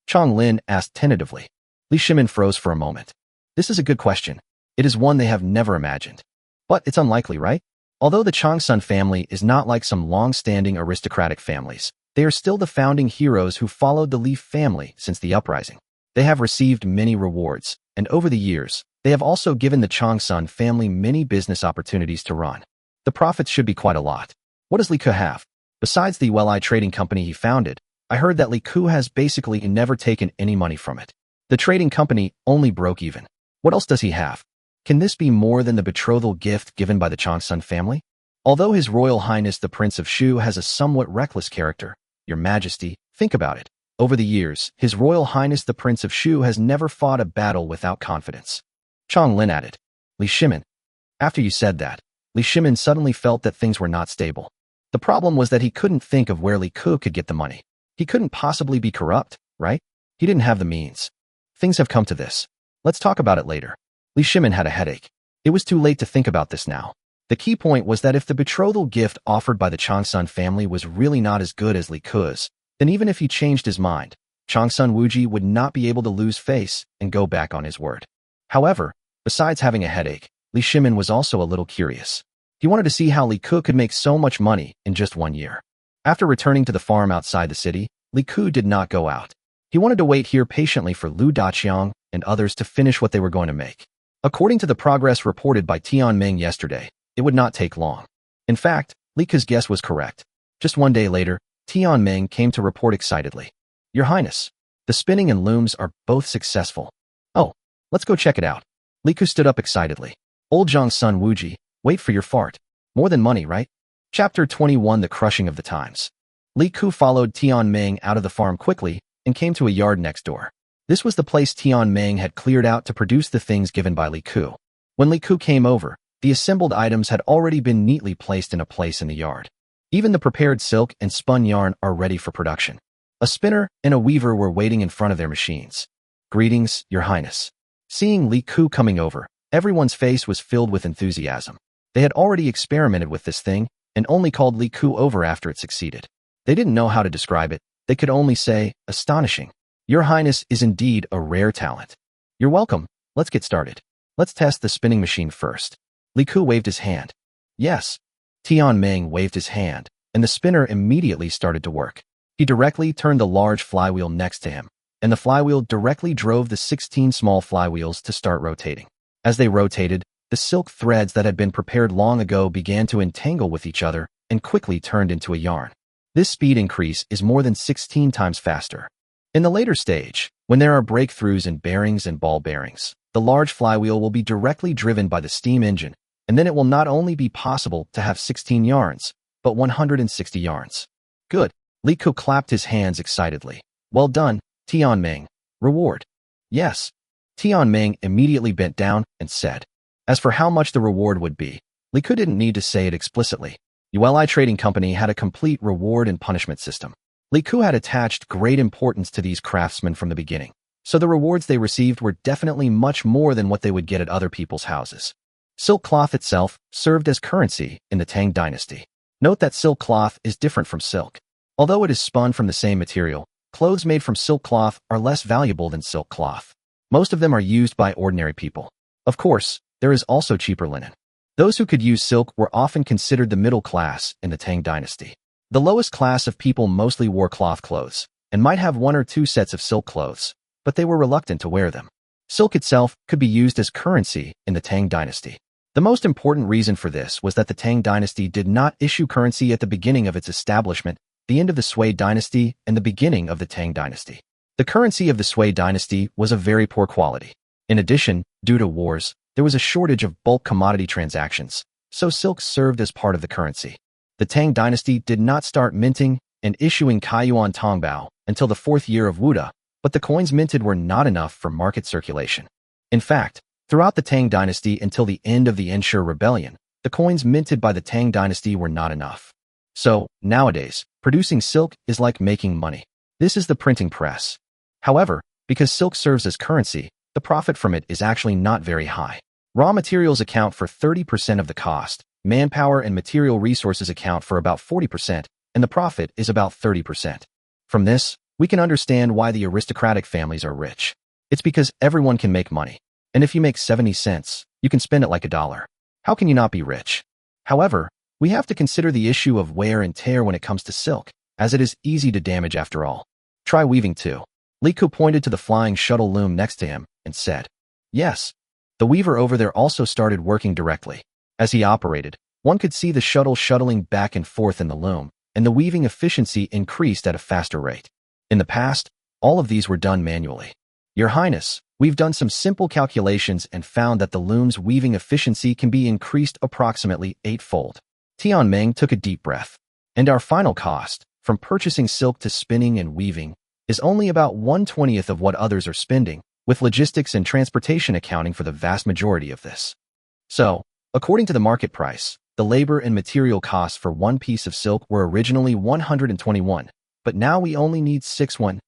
Chong Lin asked tentatively. Li Shimin froze for a moment. This is a good question. It is one they have never imagined. But it's unlikely, right? Although the Changsun family is not like some long-standing aristocratic families, they are still the founding heroes who followed the Li family since the uprising. They have received many rewards, and over the years, they have also given the Changsun family many business opportunities to run. The profits should be quite a lot. What does Li Ku have? Besides the Welai trading company he founded, I heard that Li Ku has basically never taken any money from it. The trading company only broke even. What else does he have? Can this be more than the betrothal gift given by the Changsun family? Although His Royal Highness the Prince of Shu has a somewhat reckless character, Your Majesty, think about it. Over the years, His Royal Highness the Prince of Shu has never fought a battle without confidence." Chong Lin added. "Li Shimin." After you said that, Li Shimin suddenly felt that things were not stable. The problem was that he couldn't think of where Li Ku could get the money. He couldn't possibly be corrupt, right? He didn't have the means. Things have come to this. Let's talk about it later. Li Shimin had a headache. It was too late to think about this now. The key point was that if the betrothal gift offered by the Changsun family was really not as good as Li Ku's, then even if he changed his mind, Changsun Wuji would not be able to lose face and go back on his word. However, besides having a headache, Li Shimin was also a little curious. He wanted to see how Li Ku could make so much money in just 1 year. After returning to the farm outside the city, Li Ku did not go out. He wanted to wait here patiently for Lu Daqiang and others to finish what they were going to make. According to the progress reported by Tian Ming yesterday, it would not take long. In fact, Li Ku's guess was correct. Just 1 day later, Tian Ming came to report excitedly. "Your Highness, the spinning and looms are both successful." "Oh, let's go check it out." Li Ku stood up excitedly. "Old Zhang Sun Wuji, wait for your fart. More than money, right?" Chapter 21: The Crushing of the Times. Li Ku followed Tian Ming out of the farm quickly and came to a yard next door. This was the place Tian Ming had cleared out to produce the things given by Li Ku. When Li Ku came over, the assembled items had already been neatly placed in a place in the yard. Even the prepared silk and spun yarn are ready for production. A spinner and a weaver were waiting in front of their machines. "Greetings, Your Highness." Seeing Li Ku coming over, everyone's face was filled with enthusiasm. They had already experimented with this thing and only called Li Ku over after it succeeded. They didn't know how to describe it. They could only say, astonishing. Your Highness is indeed a rare talent. You're welcome. Let's get started. Let's test the spinning machine first. Li Ku waved his hand. Yes. Tian Meng waved his hand, and the spinner immediately started to work. He directly turned the large flywheel next to him, and the flywheel directly drove the 16 small flywheels to start rotating. As they rotated, the silk threads that had been prepared long ago began to entangle with each other and quickly turned into a yarn. This speed increase is more than 16 times faster. In the later stage, when there are breakthroughs in bearings and ball bearings, the large flywheel will be directly driven by the steam engine, and then it will not only be possible to have 16 yarns, but 160 yarns. Good. Li Ku clapped his hands excitedly. Well done, Tian Meng. Reward. Yes. Tian Meng immediately bent down and said. As for how much the reward would be, Li Ku didn't need to say it explicitly. ULI Trading Company had a complete reward and punishment system. Li Ku had attached great importance to these craftsmen from the beginning, so the rewards they received were definitely much more than what they would get at other people's houses. Silk cloth itself served as currency in the Tang dynasty. Note that silk cloth is different from silk. Although it is spun from the same material, clothes made from silk cloth are less valuable than silk cloth. Most of them are used by ordinary people. Of course, there is also cheaper linen. Those who could use silk were often considered the middle class in the Tang dynasty. The lowest class of people mostly wore cloth clothes and might have 1 or 2 sets of silk clothes, but they were reluctant to wear them. Silk itself could be used as currency in the Tang dynasty. The most important reason for this was that the Tang dynasty did not issue currency at the beginning of its establishment, the end of the Sui dynasty, and the beginning of the Tang dynasty. The currency of the Sui dynasty was of very poor quality. In addition, due to wars, there was a shortage of bulk commodity transactions, so silk served as part of the currency. The Tang dynasty did not start minting and issuing Kaiyuan Tongbao until the 4th year of Wuda, but the coins minted were not enough for market circulation. In fact, throughout the Tang dynasty until the end of the Enshur Rebellion, the coins minted by the Tang dynasty were not enough. So, nowadays, producing silk is like making money. This is the printing press. However, because silk serves as currency, the profit from it is actually not very high. Raw materials account for 30% of the cost, manpower and material resources account for about 40%, and the profit is about 30%. From this, we can understand why the aristocratic families are rich. It's because everyone can make money. And if you make 70 cents, you can spend it like $1. How can you not be rich? However, we have to consider the issue of wear and tear when it comes to silk, as it is easy to damage after all. Try weaving too. Li Ku pointed to the flying shuttle loom next to him and said, yes. The weaver over there also started working directly. As he operated, one could see the shuttle shuttling back and forth in the loom, and the weaving efficiency increased at a faster rate. In the past, all of these were done manually. Your Highness, we've done some simple calculations and found that the loom's weaving efficiency can be increased approximately 8-fold. Tian Meng took a deep breath. And our final cost, from purchasing silk to spinning and weaving, is only about 1/20th of what others are spending, with logistics and transportation accounting for the vast majority of this. So, according to the market price, the labor and material costs for one piece of silk were originally 121, but now we only need 6 won.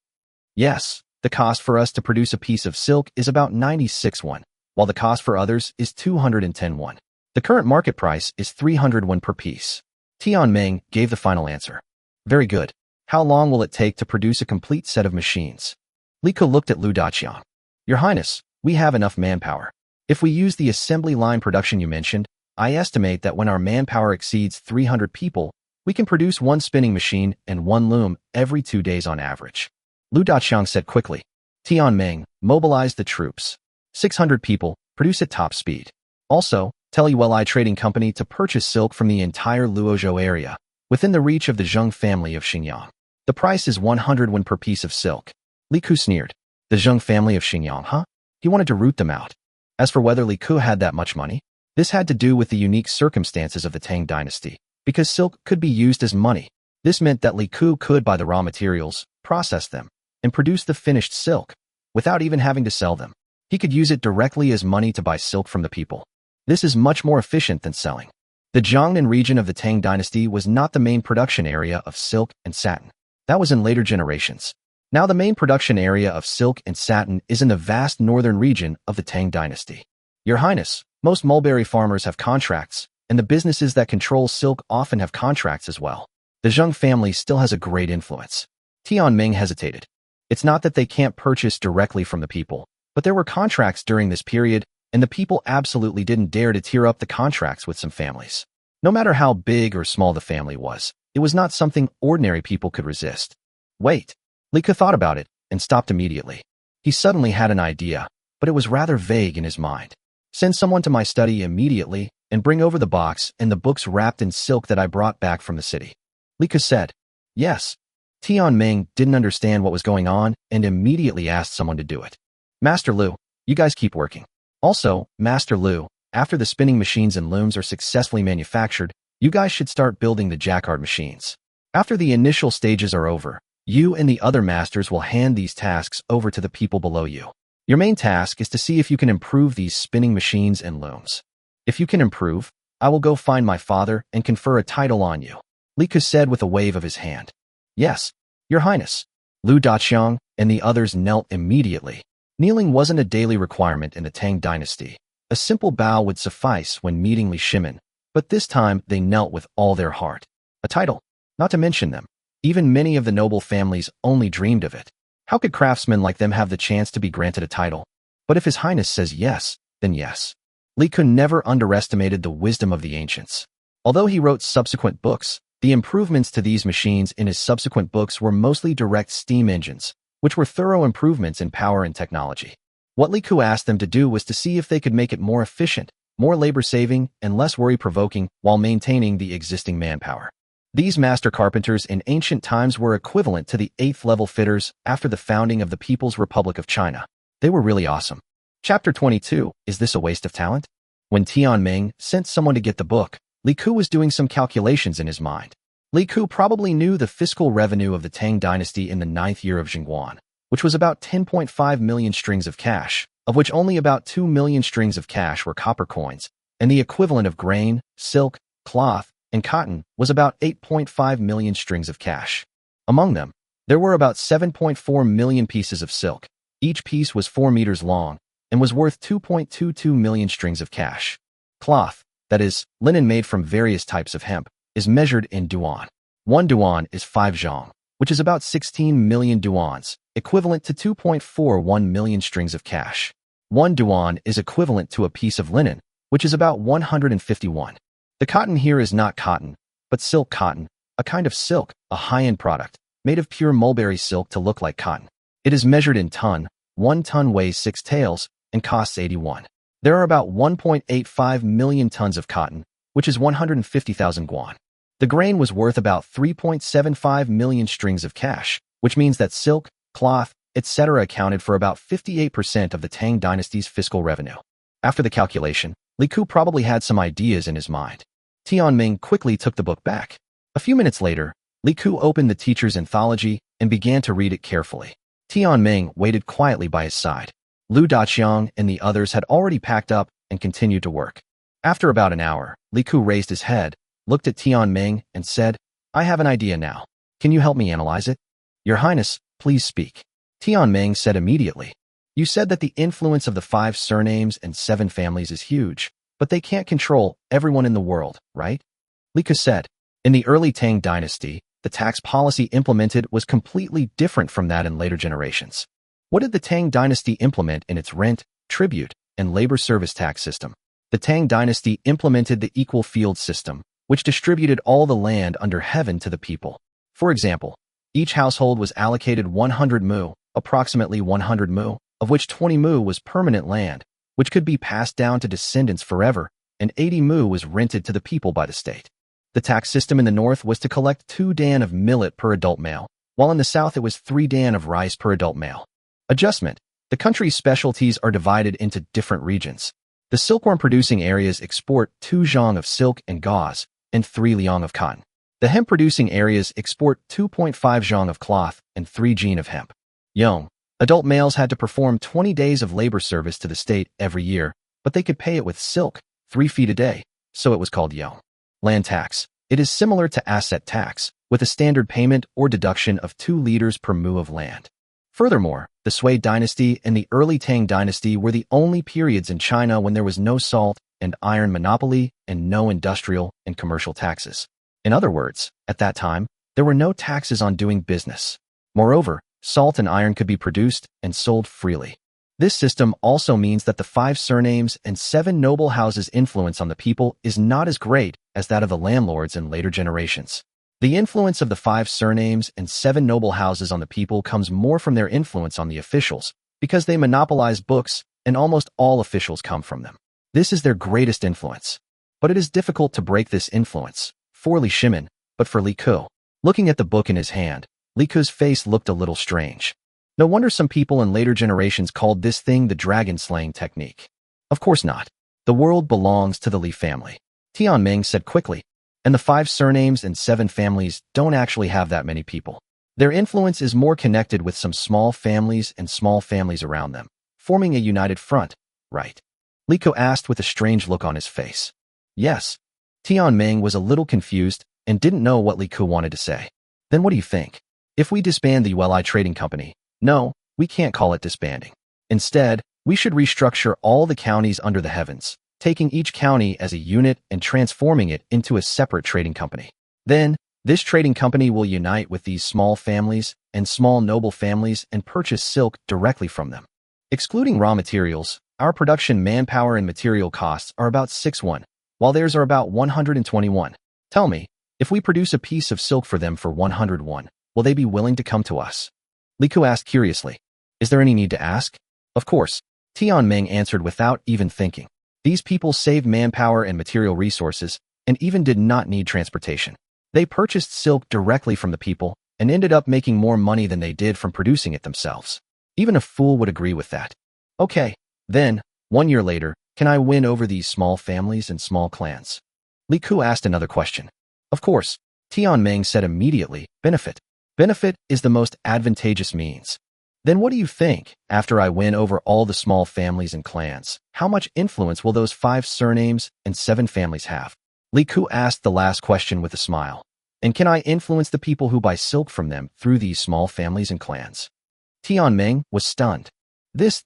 Yes, the cost for us to produce a piece of silk is about 96 won, while the cost for others is 210 won. The current market price is 300 won per piece. Tian Meng gave the final answer. Very good. How long will it take to produce a complete set of machines? Li Ku looked at Lu Daqiang. Your Highness, we have enough manpower. If we use the assembly line production you mentioned, I estimate that when our manpower exceeds 300 people, we can produce 1 spinning machine and 1 loom every 2 days on average. Lu Daqiang said quickly. Tian Meng, mobilize the troops. 600 people, produce at top speed. Also, tell ULI Trading Company to purchase silk from the entire Luozhou area, within the reach of the Zheng family of Xinjiang. The price is 100 won per piece of silk. Li Ku sneered. The Zheng family of Xinjiang, huh? He wanted to root them out. As for whether Li Ku had that much money, this had to do with the unique circumstances of the Tang dynasty, because silk could be used as money. This meant that Li Ku could buy the raw materials, process them, and produce the finished silk, without even having to sell them. He could use it directly as money to buy silk from the people. This is much more efficient than selling. The Jiangnan region of the Tang dynasty was not the main production area of silk and satin. That was in later generations. Now the main production area of silk and satin is in the vast northern region of the Tang dynasty. Your Highness, most mulberry farmers have contracts, and the businesses that control silk often have contracts as well. The Zheng family still has a great influence. Tianming hesitated. It's not that they can't purchase directly from the people, but there were contracts during this period, and the people absolutely didn't dare to tear up the contracts with some families. No matter how big or small the family was, it was not something ordinary people could resist. Wait. Li Ke thought about it and stopped immediately. He suddenly had an idea, but it was rather vague in his mind. Send someone to my study immediately and bring over the box and the books wrapped in silk that I brought back from the city. Li Ke said, yes. Tianming didn't understand what was going on and immediately asked someone to do it. Master Lu, you guys keep working. Also, Master Lu, after the spinning machines and looms are successfully manufactured, you guys should start building the jacquard machines. After the initial stages are over, you and the other masters will hand these tasks over to the people below you. Your main task is to see if you can improve these spinning machines and looms. If you can improve, I will go find my father and confer a title on you. Li Ke said with a wave of his hand. Yes, Your Highness. Lu Daqiang and the others knelt immediately. Kneeling wasn't a daily requirement in the Tang dynasty. A simple bow would suffice when meeting Li Shimin, but this time they knelt with all their heart. A title, not to mention them. Even many of the noble families only dreamed of it. How could craftsmen like them have the chance to be granted a title? But if His Highness says yes, then yes. Li Ke never underestimated the wisdom of the ancients. Although he wrote subsequent books, the improvements to these machines in his subsequent books were mostly direct steam engines, which were thorough improvements in power and technology. What Li Ke asked them to do was to see if they could make it more efficient, more labor-saving, and less worry-provoking while maintaining the existing manpower. These master carpenters in ancient times were equivalent to the 8th-level fitters after the founding of the People's Republic of China. They were really awesome. Chapter 22, Is This a Waste of Talent? When Tianming sent someone to get the book, Li Ke was doing some calculations in his mind. Li Ke probably knew the fiscal revenue of the Tang dynasty in the 9th year of Jingguan, which was about 10.5 million strings of cash, of which only about 2 million strings of cash were copper coins, and the equivalent of grain, silk, cloth, and cotton was about 8.5 million strings of cash. Among them, there were about 7.4 million pieces of silk. Each piece was 4 meters long and was worth 2.22 million strings of cash. Cloth, that is, linen made from various types of hemp, is measured in duan. 1 duan is 5 zhong, which is about 16 million duans, equivalent to 2.41 million strings of cash. 1 duan is equivalent to a piece of linen, which is about 151. The cotton here is not cotton, but silk cotton, a kind of silk, a high-end product, made of pure mulberry silk to look like cotton. It is measured in ton. 1 ton weighs 6 taels and costs 81. There are about 1.85 million tons of cotton, which is 150,000 guan. The grain was worth about 3.75 million strings of cash, which means that silk, cloth, etc. accounted for about 58% of the Tang dynasty's fiscal revenue. After the calculation, Li Ke probably had some ideas in his mind. Tianming quickly took the book back. A few minutes later, Li Ke opened the teacher's anthology and began to read it carefully. Tianming waited quietly by his side. Lu Daqiang and the others had already packed up and continued to work. After about an hour, Li Ke raised his head, looked at Tianming, and said, I have an idea now. Can you help me analyze it? Your Highness, please speak. Tianming said immediately. You said that the influence of the 5 surnames and 7 families is huge, but they can't control everyone in the world, right? Li Ke said. In the early Tang dynasty, the tax policy implemented was completely different from that in later generations. What did the Tang dynasty implement in its rent, tribute, and labor service tax system? The Tang dynasty implemented the equal field system, which distributed all the land under heaven to the people. For example, each household was allocated 100 mu, approximately 100 mu, of which 20 mu was permanent land, which could be passed down to descendants forever, and 80 mu was rented to the people by the state. The tax system in the north was to collect 2 dan of millet per adult male, while in the south it was 3 dan of rice per adult male. Adjustment. The country's specialties are divided into different regions. The silkworm-producing areas export 2 zhong of silk and gauze, and 3 liang of cotton. The hemp-producing areas export 2.5 zhong of cloth and 3 jin of hemp. Yong. Adult males had to perform 20 days of labor service to the state every year, but they could pay it with silk, 3 feet a day, so it was called yong. Land tax. It is similar to asset tax, with a standard payment or deduction of 2 liters per mu of land. Furthermore, the Sui dynasty and the early Tang dynasty were the only periods in China when there was no salt, and iron monopoly and no industrial and commercial taxes. In other words, at that time, there were no taxes on doing business. Moreover, salt and iron could be produced and sold freely. This system also means that the 5 surnames and 7 noble houses' influence on the people is not as great as that of the landlords in later generations. The influence of the 5 surnames and 7 noble houses on the people comes more from their influence on the officials, because they monopolize books and almost all officials come from them. This is their greatest influence. But it is difficult to break this influence, for Li Shimin, but for Li Ku. Looking at the book in his hand, Li Ku's face looked a little strange. No wonder some people in later generations called this thing the dragon-slaying technique. Of course not. The world belongs to the Li family, Tianming said quickly, and the 5 surnames and 7 families don't actually have that many people. Their influence is more connected with some small families and small families around them, forming a united front, right? Li Ku asked with a strange look on his face. Yes. Tianming was a little confused and didn't know what Li Ku wanted to say. Then what do you think? If we disband the Yueli Trading Company, no, we can't call it disbanding. Instead, we should restructure all the counties under the heavens, taking each county as a unit and transforming it into a separate trading company. Then, this trading company will unite with these small families and small noble families and purchase silk directly from them. Excluding raw materials, our production manpower and material costs are about 6-1, while theirs are about 121. Tell me, if we produce a piece of silk for them for 101, will they be willing to come to us? Li Ku asked curiously. Is there any need to ask? Of course. Tianming answered without even thinking. These people saved manpower and material resources and even did not need transportation. They purchased silk directly from the people and ended up making more money than they did from producing it themselves. Even a fool would agree with that. Okay, then, 1 year later, can I win over these small families and small clans? Li Ku asked another question. Of course. Tianming said immediately, benefit. Benefit is the most advantageous means. Then what do you think, after I win over all the small families and clans, how much influence will those 5 surnames and 7 families have? Li Ku asked the last question with a smile. And can I influence the people who buy silk from them through these small families and clans? Tianming was stunned. This.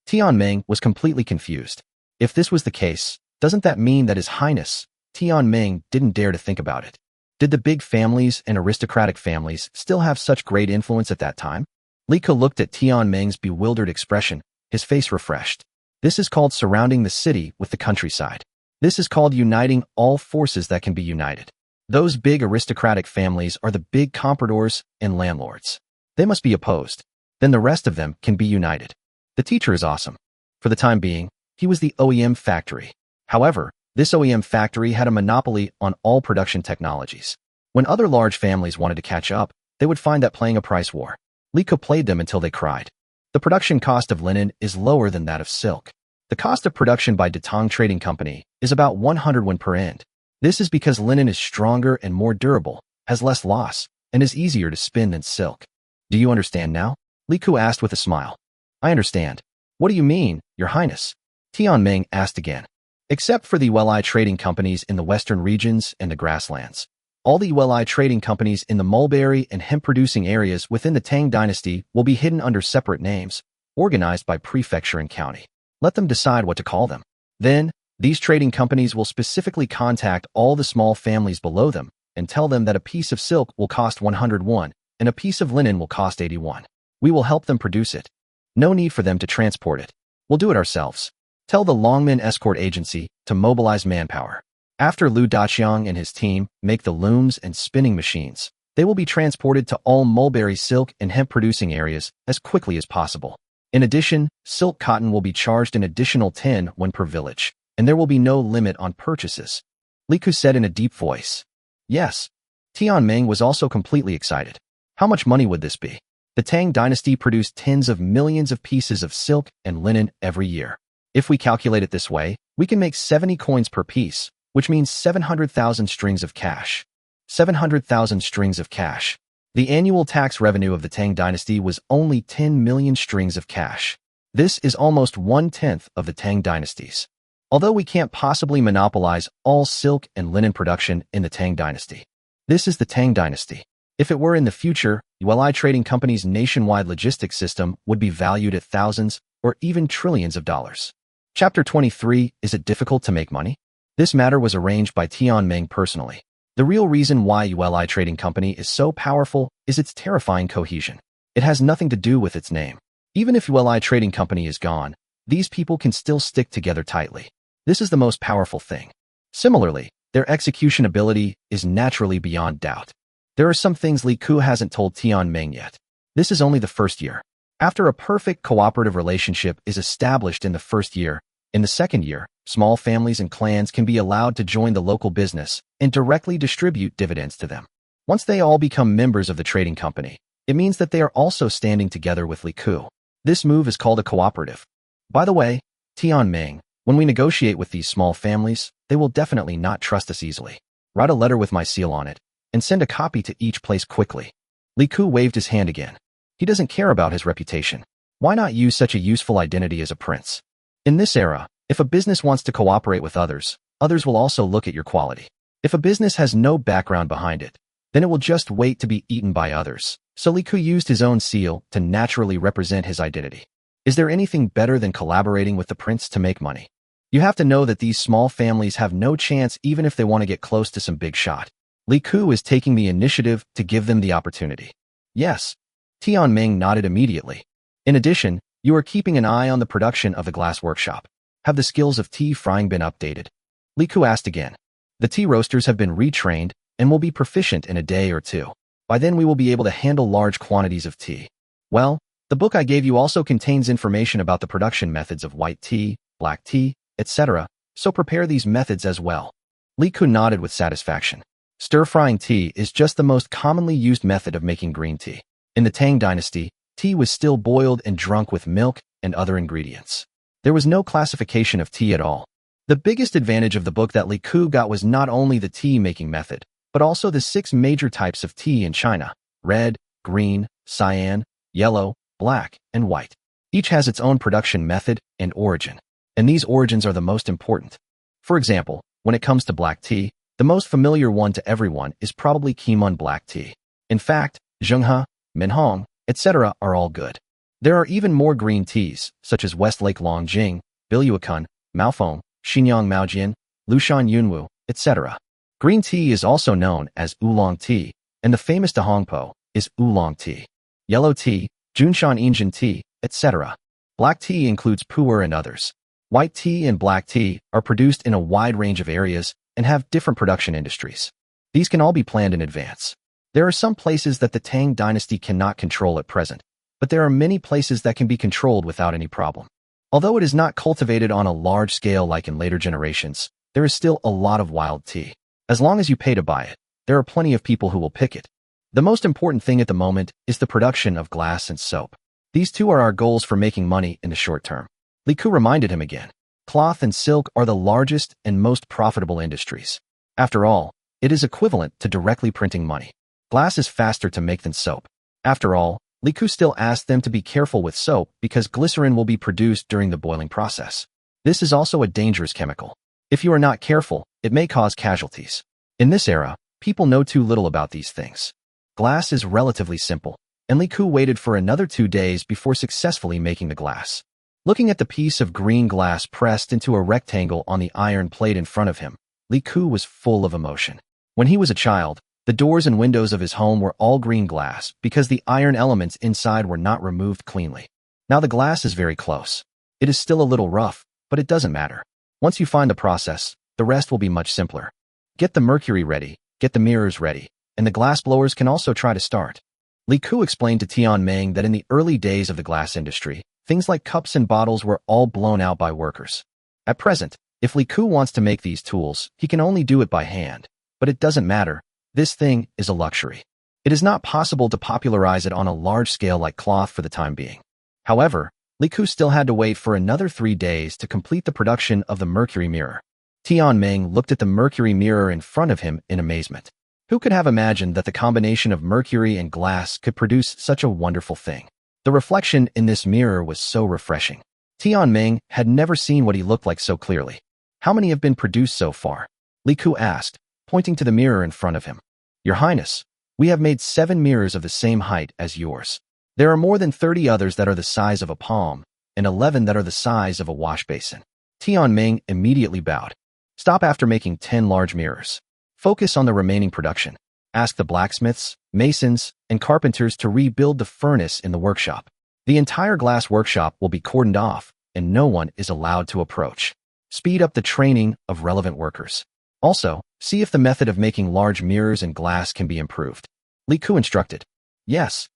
Tianming was completely confused. If this was the case, doesn't that mean that His Highness, Tianming, didn't dare to think about it? Did the big families and aristocratic families still have such great influence at that time? Li Ku looked at Tianming's bewildered expression, his face refreshed. This is called surrounding the city with the countryside. This is called uniting all forces that can be united. Those big aristocratic families are the big compradors and landlords. They must be opposed. Then the rest of them can be united. The teacher is awesome. For the time being, he was the OEM factory. However, this OEM factory had a monopoly on all production technologies. When other large families wanted to catch up, they would find that playing a price war. Li Ku played them until they cried. The production cost of linen is lower than that of silk. The cost of production by Datong Trading Company is about 100 won per end. This is because linen is stronger and more durable, has less loss, and is easier to spin than silk. Do you understand now? Li Ku asked with a smile. I understand. What do you mean, Your Highness? Tianming asked again. Except for the Yueli trading companies in the western regions and the grasslands. All the Yueli trading companies in the mulberry and hemp-producing areas within the Tang dynasty will be hidden under separate names, organized by prefecture and county. Let them decide what to call them. Then, these trading companies will specifically contact all the small families below them and tell them that a piece of silk will cost 101 and a piece of linen will cost 81. We will help them produce it. No need for them to transport it. We'll do it ourselves. Tell the Longmen Escort Agency to mobilize manpower. After Lu Daqiang and his team make the looms and spinning machines, they will be transported to all mulberry silk and hemp-producing areas as quickly as possible. In addition, silk cotton will be charged an additional 10 when per village, and there will be no limit on purchases. Li Ku said in a deep voice. Yes. Tianming was also completely excited. How much money would this be? The Tang dynasty produced tens of millions of pieces of silk and linen every year. If we calculate it this way, we can make 70 coins per piece, which means 700,000 strings of cash. 700,000 strings of cash. The annual tax revenue of the Tang dynasty was only 10 million strings of cash. This is almost 1/10 of the Tang dynasties. Although we can't possibly monopolize all silk and linen production in the Tang dynasty. This is the Tang dynasty. If it were in the future, Yueli Trading Company's nationwide logistics system would be valued at thousands or even trillions of dollars. Chapter 23, Is it difficult to make money? This matter was arranged by Tianming personally. The real reason why ULI Trading Company is so powerful is its terrifying cohesion. It has nothing to do with its name. Even if ULI Trading Company is gone, these people can still stick together tightly. This is the most powerful thing. Similarly, their execution ability is naturally beyond doubt. There are some things Li Ku hasn't told Tianming yet. This is only the first year. After a perfect cooperative relationship is established in the first year, in the second year, small families and clans can be allowed to join the local business and directly distribute dividends to them. Once they all become members of the trading company, it means that they are also standing together with Li Ku. This move is called a cooperative. By the way, Tianming, when we negotiate with these small families, they will definitely not trust us easily. Write a letter with my seal on it, and send a copy to each place quickly. Li Ku waved his hand again. He doesn't care about his reputation. Why not use such a useful identity as a prince? In this era, if a business wants to cooperate with others, others will also look at your quality. If a business has no background behind it, then it will just wait to be eaten by others. So Li Ku used his own seal to naturally represent his identity. Is there anything better than collaborating with the prince to make money? You have to know that these small families have no chance even if they want to get close to some big shot. Li Ku is taking the initiative to give them the opportunity. Yes. Tianming nodded immediately. In addition, you are keeping an eye on the production of the glass workshop. Have the skills of tea frying been updated? Li Ku asked again. The tea roasters have been retrained and will be proficient in a day or two. By then we will be able to handle large quantities of tea. Well, the book I gave you also contains information about the production methods of white tea, black tea, etc., so prepare these methods as well. Li Ku nodded with satisfaction. Stir-frying tea is just the most commonly used method of making green tea. In the Tang dynasty, tea was still boiled and drunk with milk and other ingredients. There was no classification of tea at all. The biggest advantage of the book that Li Ku got was not only the tea-making method, but also the 6 major types of tea in China: red, green, cyan, yellow, black, and white. Each has its own production method and origin, and these origins are the most important. For example, when it comes to black tea, the most familiar one to everyone is probably Kimon black tea. In fact, Zhenghe, Minhong, etc. are all good. There are even more green teas, such as Westlake Longjing, Biluakun, Maofeng, Xinyang Maojian, Lushan Yunwu, etc. Green tea is also known as oolong tea, and the famous Dahongpo is oolong tea. Yellow tea, Junshan Injin tea, etc. Black tea includes pu'er and others. White tea and black tea are produced in a wide range of areas and have different production industries. These can all be planned in advance. There are some places that the Tang dynasty cannot control at present, but there are many places that can be controlled without any problem. Although it is not cultivated on a large scale like in later generations, there is still a lot of wild tea. As long as you pay to buy it, there are plenty of people who will pick it. The most important thing at the moment is the production of glass and soap. These two are our goals for making money in the short term. Li Ku reminded him again. Cloth and silk are the largest and most profitable industries. After all, it is equivalent to directly printing money. Glass is faster to make than soap. After all, Li Ku still asked them to be careful with soap because glycerin will be produced during the boiling process. This is also a dangerous chemical. If you are not careful, it may cause casualties. In this era, people know too little about these things. Glass is relatively simple, and Li Ku waited for another 2 days before successfully making the glass. Looking at the piece of green glass pressed into a rectangle on the iron plate in front of him, Li Ku was full of emotion. When he was a child, the doors and windows of his home were all green glass because the iron elements inside were not removed cleanly. Now the glass is very close. It is still a little rough, but it doesn't matter. Once you find the process, the rest will be much simpler. Get the mercury ready, get the mirrors ready, and the glass blowers can also try to start. Li Ku explained to Tianming that in the early days of the glass industry, things like cups and bottles were all blown out by workers. At present, if Li Ku wants to make these tools, he can only do it by hand. But it doesn't matter. This thing is a luxury. It is not possible to popularize it on a large scale like cloth for the time being. However, Li Ku still had to wait for another 3 days to complete the production of the mercury mirror. Tianming looked at the mercury mirror in front of him in amazement. Who could have imagined that the combination of mercury and glass could produce such a wonderful thing? The reflection in this mirror was so refreshing. Tianming had never seen what he looked like so clearly. How many have been produced so far? Li Ku asked, pointing to the mirror in front of him. Your Highness, we have made 7 mirrors of the same height as yours. There are more than 30 others that are the size of a palm, and 11 that are the size of a wash basin. Tianming immediately bowed. Stop after making 10 large mirrors. Focus on the remaining production. Ask the blacksmiths, masons, and carpenters to rebuild the furnace in the workshop. The entire glass workshop will be cordoned off, and no one is allowed to approach. Speed up the training of relevant workers. Also, see if the method of making large mirrors and glass can be improved. Li Ku instructed. Yes.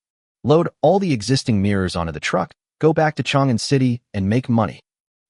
Load all the existing mirrors onto the truck, go back to Chang'an City, and make money.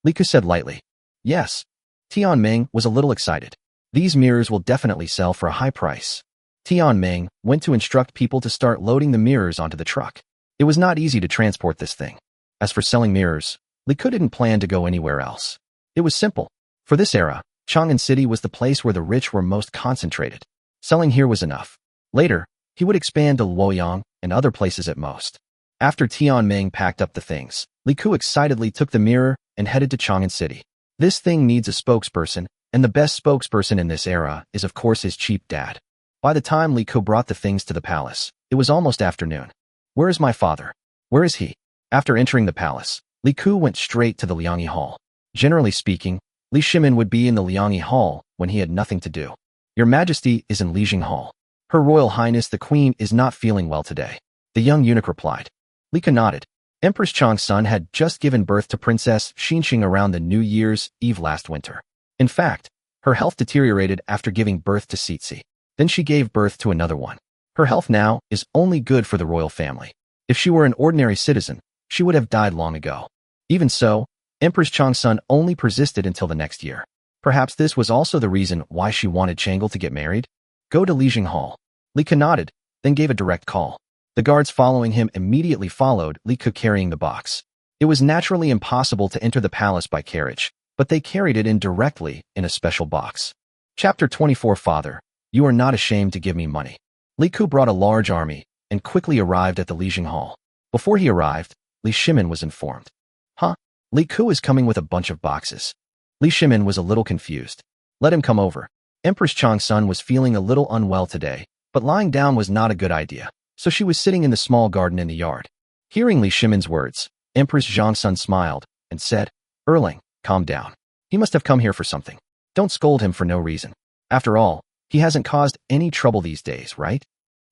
Li Ku said lightly. Yes. Tianming was a little excited. These mirrors will definitely sell for a high price. Tianming went to instruct people to start loading the mirrors onto the truck. It was not easy to transport this thing. As for selling mirrors, Li Ku didn't plan to go anywhere else. It was simple. For this era, Chang'an City was the place where the rich were most concentrated. Selling here was enough. Later, he would expand to Luoyang and other places at most. After Tianming packed up the things, Li Ku excitedly took the mirror and headed to Chang'an City. This thing needs a spokesperson, and the best spokesperson in this era is of course his cheap dad. By the time Li Ku brought the things to the palace, it was almost afternoon. Where is my father? Where is he? After entering the palace, Li Ku went straight to the Liangyi Hall. Generally speaking, Li Shimin would be in the Liangyi Hall when he had nothing to do. Your Majesty is in Lijing Hall. Her Royal Highness the Queen is not feeling well today. The young eunuch replied. Li Ku nodded. Empress Chang's son had just given birth to Princess Xinxing around the New Year's Eve last winter. In fact, her health deteriorated after giving birth to Cixi. Then she gave birth to another one. Her health now is only good for the royal family. If she were an ordinary citizen, she would have died long ago. Even so, Empress Chang's son only persisted until the next year. Perhaps this was also the reason why she wanted Chang'e to get married. Go to Lijing Hall. Li Ku nodded, then gave a direct call. The guards following him immediately followed Li Ku carrying the box. It was naturally impossible to enter the palace by carriage, but they carried it in directly in a special box. Chapter 24 Father, you are not ashamed to give me money. Li Ku brought a large army and quickly arrived at the Lijing Hall. Before he arrived, Li Shimin was informed. Huh? Li Ku is coming with a bunch of boxes. Li Shimin was a little confused. Let him come over. Empress Chang's son was feeling a little unwell today, but lying down was not a good idea, so she was sitting in the small garden in the yard. Hearing Li Shimin's words, Empress Zhang's son smiled and said, Erling, calm down. He must have come here for something. Don't scold him for no reason. After all, he hasn't caused any trouble these days, right?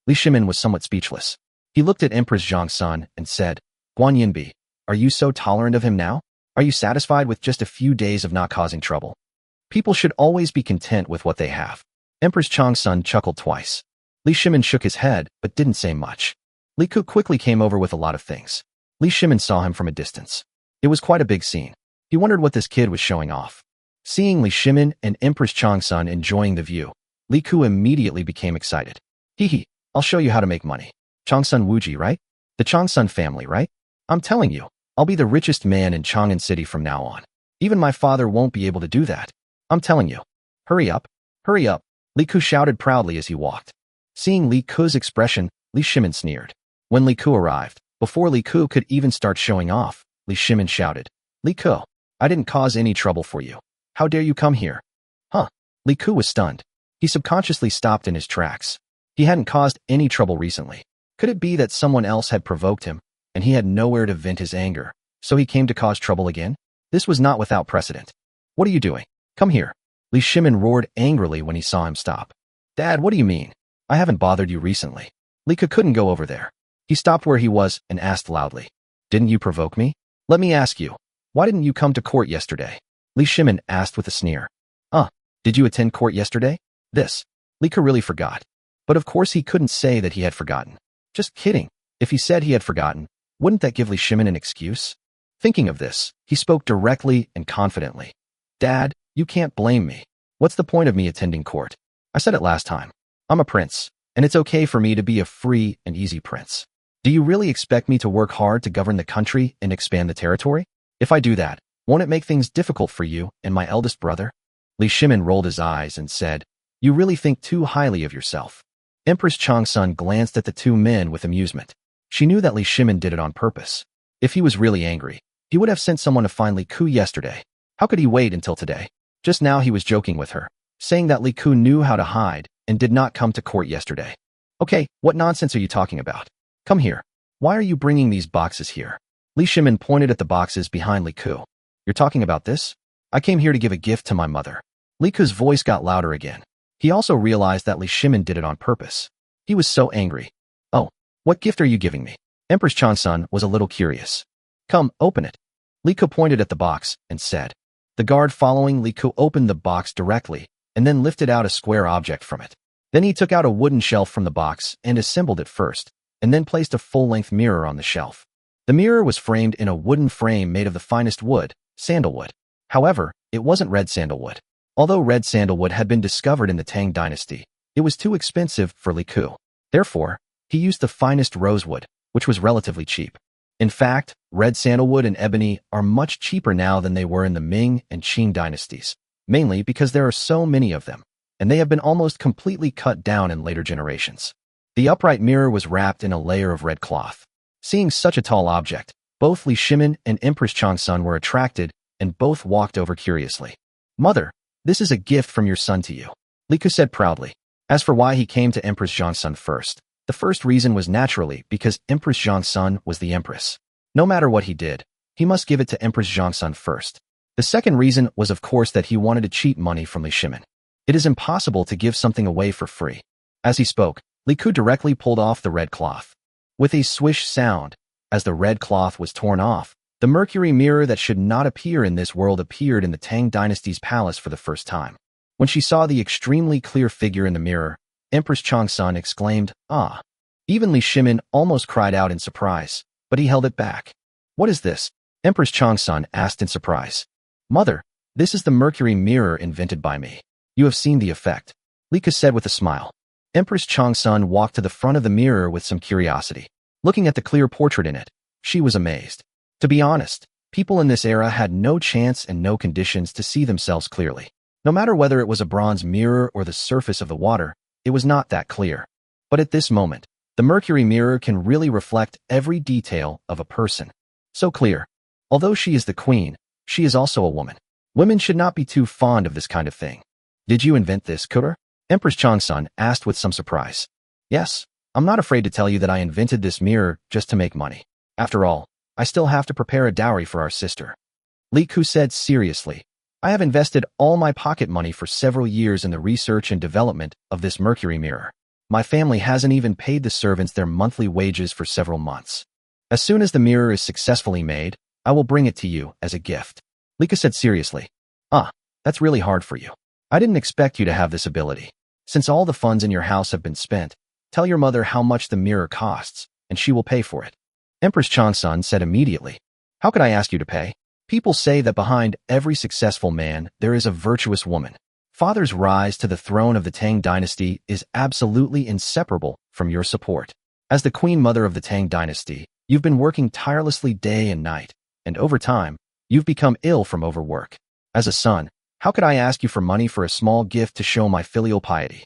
Li Shimin was somewhat speechless. He looked at Empress Zhang's son and said, Guan Yinbi, are you so tolerant of him now? Are you satisfied with just a few days of not causing trouble? People should always be content with what they have. Empress Chang's son chuckled twice. Li Shimin shook his head, but didn't say much. Li Ku quickly came over with a lot of things. Li Shimin saw him from a distance. It was quite a big scene. He wondered what this kid was showing off. Seeing Li Shimin and Empress Chang's son enjoying the view, Li Ku immediately became excited. Hee, I'll show you how to make money. Changsun Wuji, right? The Changsun family, right? I'm telling you, I'll be the richest man in Chang'an City from now on. Even my father won't be able to do that. I'm telling you. Hurry up. Hurry up. Li Ku shouted proudly as he walked. Seeing Li Ku's expression, Li Shimin sneered. When Li Ku arrived, before Li Ku could even start showing off, Li Shimin shouted, Li Ku, I didn't cause any trouble for you. How dare you come here? Huh? Li Ku was stunned. He subconsciously stopped in his tracks. He hadn't caused any trouble recently. Could it be that someone else had provoked him, and he had nowhere to vent his anger, so he came to cause trouble again? This was not without precedent. What are you doing? Come here. Li Shimin roared angrily when he saw him stop. Dad, what do you mean? I haven't bothered you recently. Li Ku couldn't go over there. He stopped where he was and asked loudly. Didn't you provoke me? Let me ask you. Why didn't you come to court yesterday? Li Shimin asked with a sneer. Did you attend court yesterday? This. Li Ku really forgot. But of course he couldn't say that he had forgotten. Just kidding. If he said he had forgotten, wouldn't that give Li Shimin an excuse? Thinking of this, he spoke directly and confidently. Dad, you can't blame me. What's the point of me attending court? I said it last time. I'm a prince, and it's okay for me to be a free and easy prince. Do you really expect me to work hard to govern the country and expand the territory? If I do that, won't it make things difficult for you and my eldest brother? Li Shimin rolled his eyes and said, You really think too highly of yourself. Empress Chang's son glanced at the two men with amusement. She knew that Li Shimin did it on purpose. If he was really angry, he would have sent someone to find Li Ku yesterday. How could he wait until today? Just now he was joking with her, saying that Li Ku knew how to hide and did not come to court yesterday. Okay, what nonsense are you talking about? Come here. Why are you bringing these boxes here? Li Shimin pointed at the boxes behind Li Ku. You're talking about this? I came here to give a gift to my mother. Li Ke's voice got louder again. He also realized that Li Shimin did it on purpose. He was so angry. Oh, what gift are you giving me? Empress Changsun was a little curious. Come, open it. Li Ke pointed at the box and said. The guard following Li Ke opened the box directly and then lifted out a square object from it. Then he took out a wooden shelf from the box and assembled it first, and then placed a full-length mirror on the shelf. The mirror was framed in a wooden frame made of the finest wood, sandalwood. However, it wasn't red sandalwood. Although red sandalwood had been discovered in the Tang dynasty, it was too expensive for Li Ke. Therefore, he used the finest rosewood, which was relatively cheap. In fact, red sandalwood and ebony are much cheaper now than they were in the Ming and Qing dynasties, mainly because there are so many of them, and they have been almost completely cut down in later generations. The upright mirror was wrapped in a layer of red cloth. Seeing such a tall object, both Li Shimin and Empress Changsun were attracted, and both walked over curiously. Mother, this is a gift from your son to you, Li Ke said proudly. As for why he came to Empress Changsun first, the first reason was naturally because Empress Changsun was the empress. No matter what he did, he must give it to Empress Changsun first. The second reason was of course that he wanted to cheat money from Li Shimin. It is impossible to give something away for free. As he spoke, Li Ke directly pulled off the red cloth. With a swish sound, as the red cloth was torn off, the mercury mirror that should not appear in this world appeared in the Tang dynasty's palace for the first time. When she saw the extremely clear figure in the mirror, Empress Changsun exclaimed, "Ah!" Even Li Shimin almost cried out in surprise, but he held it back. "What is this?" Empress Changsun asked in surprise. "Mother, this is the mercury mirror invented by me. You have seen the effect," Li Ke said with a smile. Empress Changsun walked to the front of the mirror with some curiosity. Looking at the clear portrait in it, she was amazed. To be honest, people in this era had no chance and no conditions to see themselves clearly. No matter whether it was a bronze mirror or the surface of the water, it was not that clear. But at this moment, the mercury mirror can really reflect every detail of a person. So clear. Although she is the queen, she is also a woman. Women should not be too fond of this kind of thing. Did you invent this, Kutter? Empress Changsun asked with some surprise. Yes, I'm not afraid to tell you that I invented this mirror just to make money. After all, I still have to prepare a dowry for our sister. Li Ke said seriously. I have invested all my pocket money for several years in the research and development of this mercury mirror. My family hasn't even paid the servants their monthly wages for several months. As soon as the mirror is successfully made, I will bring it to you as a gift. Li Ke said seriously. Ah, that's really hard for you. I didn't expect you to have this ability. Since all the funds in your house have been spent, tell your mother how much the mirror costs, and she will pay for it. Empress Changsun said immediately. How could I ask you to pay? People say that behind every successful man, there is a virtuous woman. Father's rise to the throne of the Tang dynasty is absolutely inseparable from your support. As the queen mother of the Tang dynasty, you've been working tirelessly day and night, and over time, you've become ill from overwork. As a son, how could I ask you for money for a small gift to show my filial piety?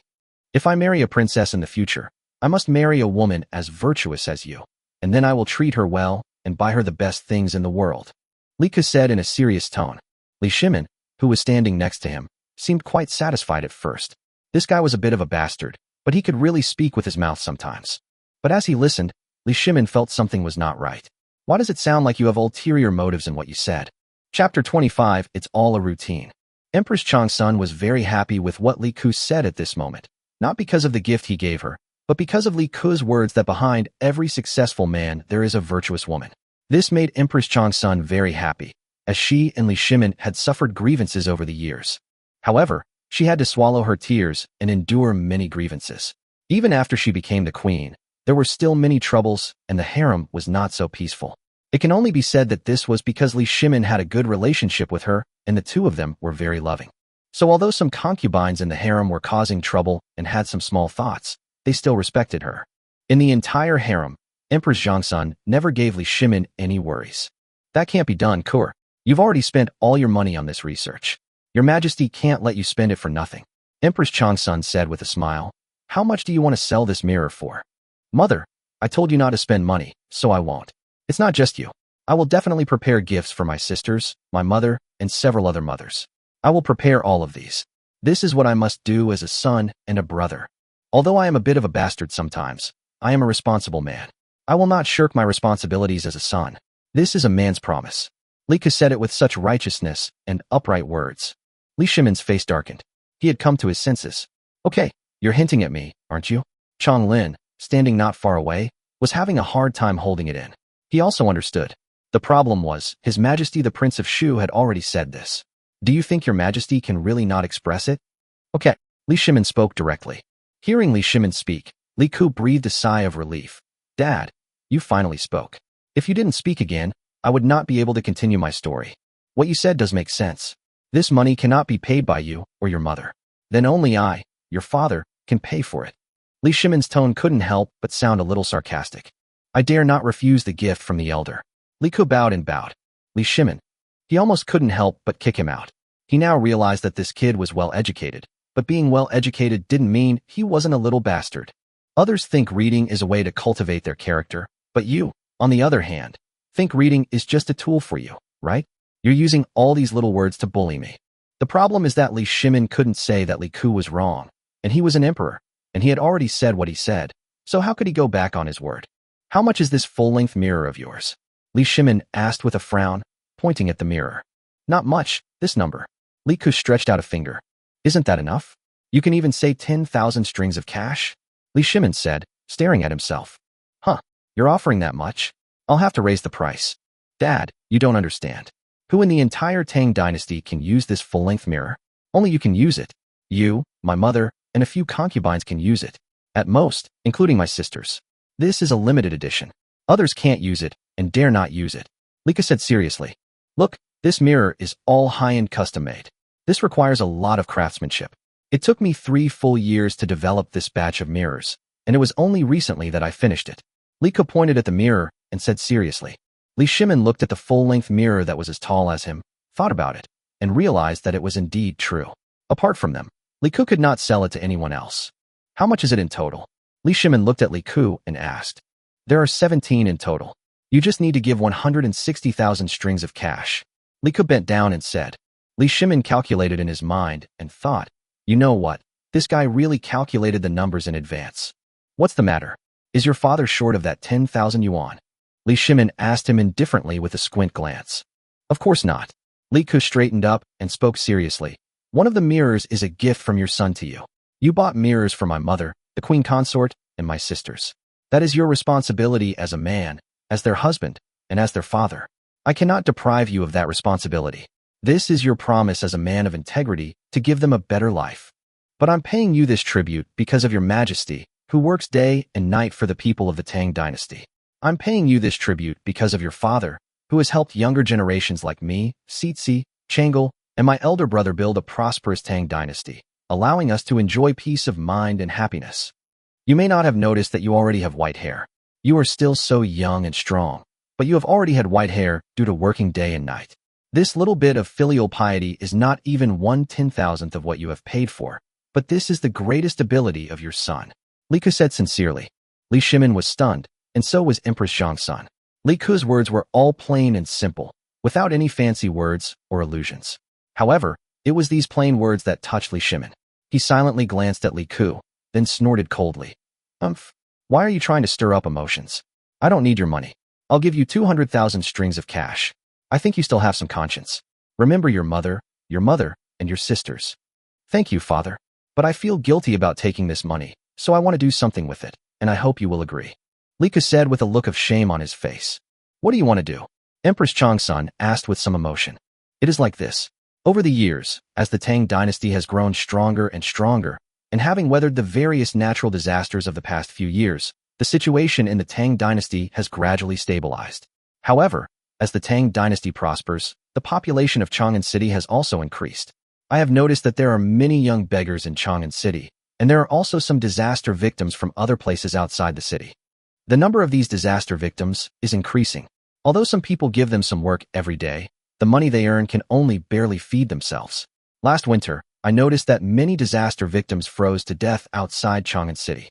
If I marry a princess in the future, I must marry a woman as virtuous as you, and then I will treat her well and buy her the best things in the world. Li Ke said in a serious tone. Li Shimin, who was standing next to him, seemed quite satisfied at first. This guy was a bit of a bastard, but he could really speak with his mouth sometimes. But as he listened, Li Shimin felt something was not right. Why does it sound like you have ulterior motives in what you said? Chapter 25, It's all a routine. Empress Changsun was very happy with what Li Ke said at this moment, not because of the gift he gave her, but because of Li Ke's words that behind every successful man there is a virtuous woman. This made Empress Changsun very happy, as she and Li Shimin had suffered grievances over the years. However, she had to swallow her tears and endure many grievances. Even after she became the queen, there were still many troubles, and the harem was not so peaceful. It can only be said that this was because Li Shimin had a good relationship with her, and the two of them were very loving. So although some concubines in the harem were causing trouble and had some small thoughts, they still respected her. In the entire harem, Empress Changsun never gave Li Shimin any worries. That can't be done, Kur. You've already spent all your money on this research. Your Majesty can't let you spend it for nothing. Empress Changsun said with a smile. How much do you want to sell this mirror for? Mother, I told you not to spend money, so I won't. It's not just you. I will definitely prepare gifts for my sisters, my mother, and several other mothers. I will prepare all of these. This is what I must do as a son and a brother. Although I am a bit of a bastard sometimes, I am a responsible man. I will not shirk my responsibilities as a son. This is a man's promise. Lika said it with such righteousness and upright words. Li Shimon's face darkened. He had come to his senses. Okay, you're hinting at me, aren't you? Chong Lin, standing not far away, was having a hard time holding it in. He also understood. The problem was, His Majesty the Prince of Shu had already said this. Do you think your Majesty can really not express it? Okay, Li Shimin spoke directly. Hearing Li Shimin speak, Li Ku breathed a sigh of relief. Dad, you finally spoke. If you didn't speak again, I would not be able to continue my story. What you said does make sense. This money cannot be paid by you or your mother. Then only I, your father, can pay for it. Li Shimin's tone couldn't help but sound a little sarcastic. I dare not refuse the gift from the elder. Li Ku bowed and bowed. Li Shimin. He almost couldn't help but kick him out. He now realized that this kid was well-educated, but being well-educated didn't mean he wasn't a little bastard. Others think reading is a way to cultivate their character, but you, on the other hand, think reading is just a tool for you, right? You're using all these little words to bully me. The problem is that Li Shimin couldn't say that Li Ku was wrong, and he was an emperor, and he had already said what he said, so how could he go back on his word? How much is this full-length mirror of yours? Li Shimin asked with a frown, pointing at the mirror. Not much, this number. Li Ku stretched out a finger. Isn't that enough? You can even say 10,000 strings of cash? Li Shimin said, staring at himself. Huh, you're offering that much? I'll have to raise the price. Dad, you don't understand. Who in the entire Tang dynasty can use this full-length mirror? Only you can use it. You, my mother, and a few concubines can use it. At most, including my sisters. This is a limited edition. Others can't use it, and dare not use it. Lika said seriously. Look, this mirror is all high-end custom-made. This requires a lot of craftsmanship. It took me 3 full years to develop this batch of mirrors, and it was only recently that I finished it. Lika pointed at the mirror and said seriously. Li Shimin looked at the full-length mirror that was as tall as him, thought about it, and realized that it was indeed true. Apart from them, Li Ku could not sell it to anyone else. How much is it in total? Li Shimin looked at Li Ku and asked. There are 17 in total. You just need to give 160,000 strings of cash. Li Ku bent down and said. Li Shimin calculated in his mind and thought, you know what? This guy really calculated the numbers in advance. What's the matter? Is your father short of that 10,000 yuan? Li Shimin asked him indifferently with a squint glance. Of course not. Li Ku straightened up and spoke seriously. One of the mirrors is a gift from your son to you. You bought mirrors for my mother, the queen consort, and my sisters. That is your responsibility as a man, as their husband, and as their father. I cannot deprive you of that responsibility. This is your promise as a man of integrity to give them a better life. But I'm paying you this tribute because of your majesty, who works day and night for the people of the Tang dynasty. I'm paying you this tribute because of your father, who has helped younger generations like me, Sitsi, Changle, and my elder brother build a prosperous Tang dynasty, allowing us to enjoy peace of mind and happiness. You may not have noticed that you already have white hair. You are still so young and strong, but you have already had white hair due to working day and night. This little bit of filial piety is not even 1/10,000th of what you have paid for, but this is the greatest ability of your son. Li Ku said sincerely. Li Shimin was stunned, and so was Empress Zhongsun. Li Ku's words were all plain and simple, without any fancy words or allusions. However, it was these plain words that touched Li Shimin. He silently glanced at Li Ku, then snorted coldly. Why are you trying to stir up emotions? I don't need your money. I'll give you 200,000 strings of cash. I think you still have some conscience. Remember your mother, and your sisters. Thank you, father. But I feel guilty about taking this money, so I want to do something with it, and I hope you will agree. Li Ku said with a look of shame on his face. What do you want to do? Empress Changsun asked with some emotion. It is like this. Over the years, as the Tang dynasty has grown stronger and stronger, and having weathered the various natural disasters of the past few years, the situation in the Tang dynasty has gradually stabilized. However, as the Tang dynasty prospers, the population of Chang'an City has also increased. I have noticed that there are many young beggars in Chang'an City, and there are also some disaster victims from other places outside the city. The number of these disaster victims is increasing. Although some people give them some work every day, the money they earn can only barely feed themselves. Last winter, I noticed that many disaster victims froze to death outside Chang'an City.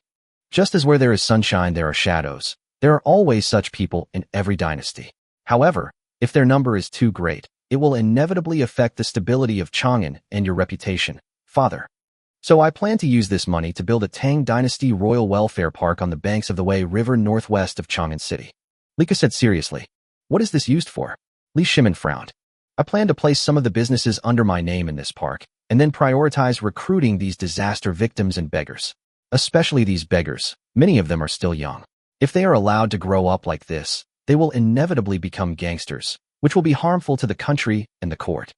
Just as where there is sunshine there are shadows, there are always such people in every dynasty. However, if their number is too great, it will inevitably affect the stability of Chang'an and your reputation, father. So I plan to use this money to build a Tang Dynasty Royal Welfare Park on the banks of the Wei River northwest of Chang'an City. Li Ku said seriously. What is this used for? Li Shimin frowned. I plan to place some of the businesses under my name in this park, and then prioritize recruiting these disaster victims and beggars. Especially these beggars, many of them are still young. If they are allowed to grow up like this, they will inevitably become gangsters, which will be harmful to the country and the court.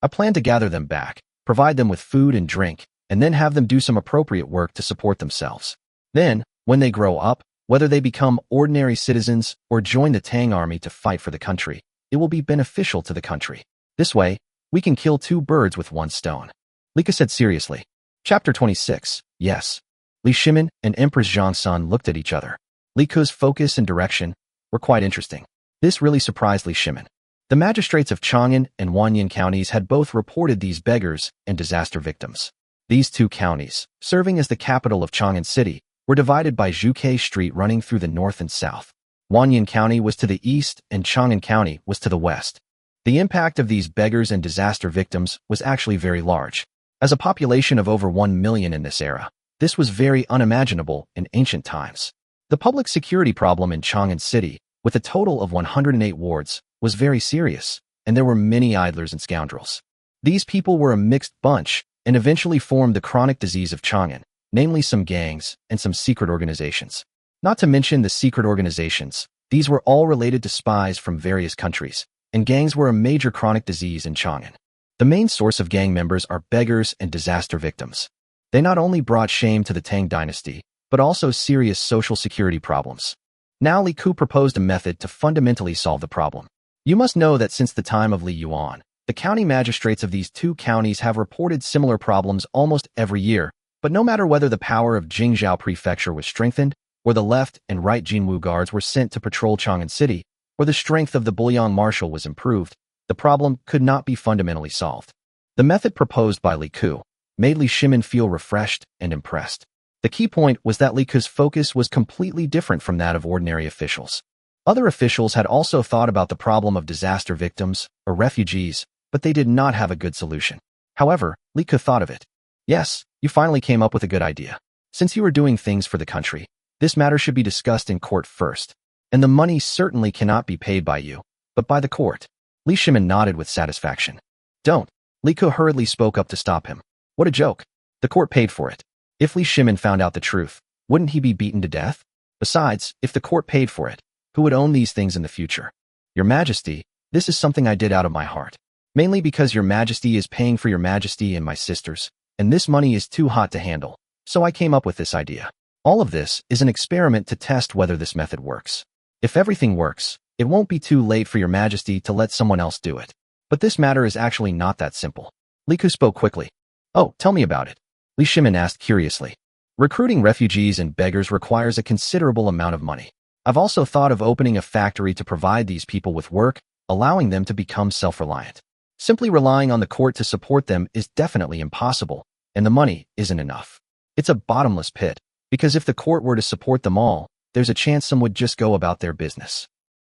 I plan to gather them back, provide them with food and drink, and then have them do some appropriate work to support themselves. Then, when they grow up, whether they become ordinary citizens or join the Tang army to fight for the country, it will be beneficial to the country. This way, we can kill two birds with one stone. Lika said seriously. Chapter 26. Yes. Li Shimin and Empress Zhangsun looked at each other. Liku's focus and direction were quite interesting. This really surprised Li Shimin. The magistrates of Chang'an and Wanyan counties had both reported these beggars and disaster victims. These two counties, serving as the capital of Chang'an City, were divided by Zhuke Street running through the north and south. Wanyan County was to the east and Chang'an County was to the west. The impact of these beggars and disaster victims was actually very large. As a population of over 1 million in this era, this was very unimaginable in ancient times. The public security problem in Chang'an City, with a total of 108 wards, was very serious, and there were many idlers and scoundrels. These people were a mixed bunch and eventually formed the chronic disease of Chang'an, namely some gangs and some secret organizations. Not to mention the secret organizations, these were all related to spies from various countries, and gangs were a major chronic disease in Chang'an. The main source of gang members are beggars and disaster victims. They not only brought shame to the Tang dynasty, but also serious social security problems. Now Li Ku proposed a method to fundamentally solve the problem. You must know that since the time of Li Yuan, the county magistrates of these two counties have reported similar problems almost every year, but no matter whether the power of Jingzhou Prefecture was strengthened, or the left and right Jinwu guards were sent to patrol Chang'an City, or the strength of the Buliang Marshal was improved, the problem could not be fundamentally solved. The method proposed by Li Ku made Li Shimin feel refreshed and impressed. The key point was that Li Ku's focus was completely different from that of ordinary officials. Other officials had also thought about the problem of disaster victims or refugees, but they did not have a good solution. However, Li Ku thought of it. Yes, you finally came up with a good idea. Since you are doing things for the country, this matter should be discussed in court first, and the money certainly cannot be paid by you, but by the court. Li Shimin nodded with satisfaction. Don't. Li Ku hurriedly spoke up to stop him. What a joke. The court paid for it. If Li Shimin found out the truth, wouldn't he be beaten to death? Besides, if the court paid for it, who would own these things in the future? Your Majesty, this is something I did out of my heart. Mainly because Your Majesty is paying for Your Majesty and my sisters, and this money is too hot to handle, so I came up with this idea. All of this is an experiment to test whether this method works. If everything works, it won't be too late for Your Majesty to let someone else do it. But this matter is actually not that simple. Li Ku spoke quickly. Oh, tell me about it. Li Shimin asked curiously. Recruiting refugees and beggars requires a considerable amount of money. I've also thought of opening a factory to provide these people with work, allowing them to become self-reliant. Simply relying on the court to support them is definitely impossible, and the money isn't enough. It's a bottomless pit, because if the court were to support them all, there's a chance some would just go about their business.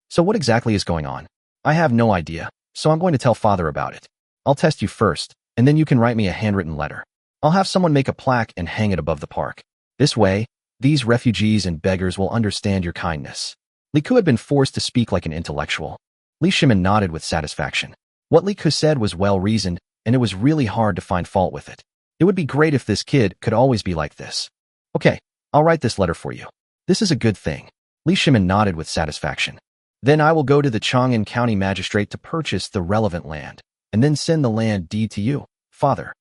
So what exactly is going on? I have no idea, so I'm going to tell Father about it. I'll test you first, and then you can write me a handwritten letter. I'll have someone make a plaque and hang it above the park. This way, these refugees and beggars will understand your kindness. Li Ku had been forced to speak like an intellectual. Li Shimin nodded with satisfaction. What Li Ku said was well-reasoned, and it was really hard to find fault with it. It would be great if this kid could always be like this. Okay, I'll write this letter for you. This is a good thing. Li Shimin nodded with satisfaction. Then I will go to the Chang'an County Magistrate to purchase the relevant land, and then send the land deed to you, Father.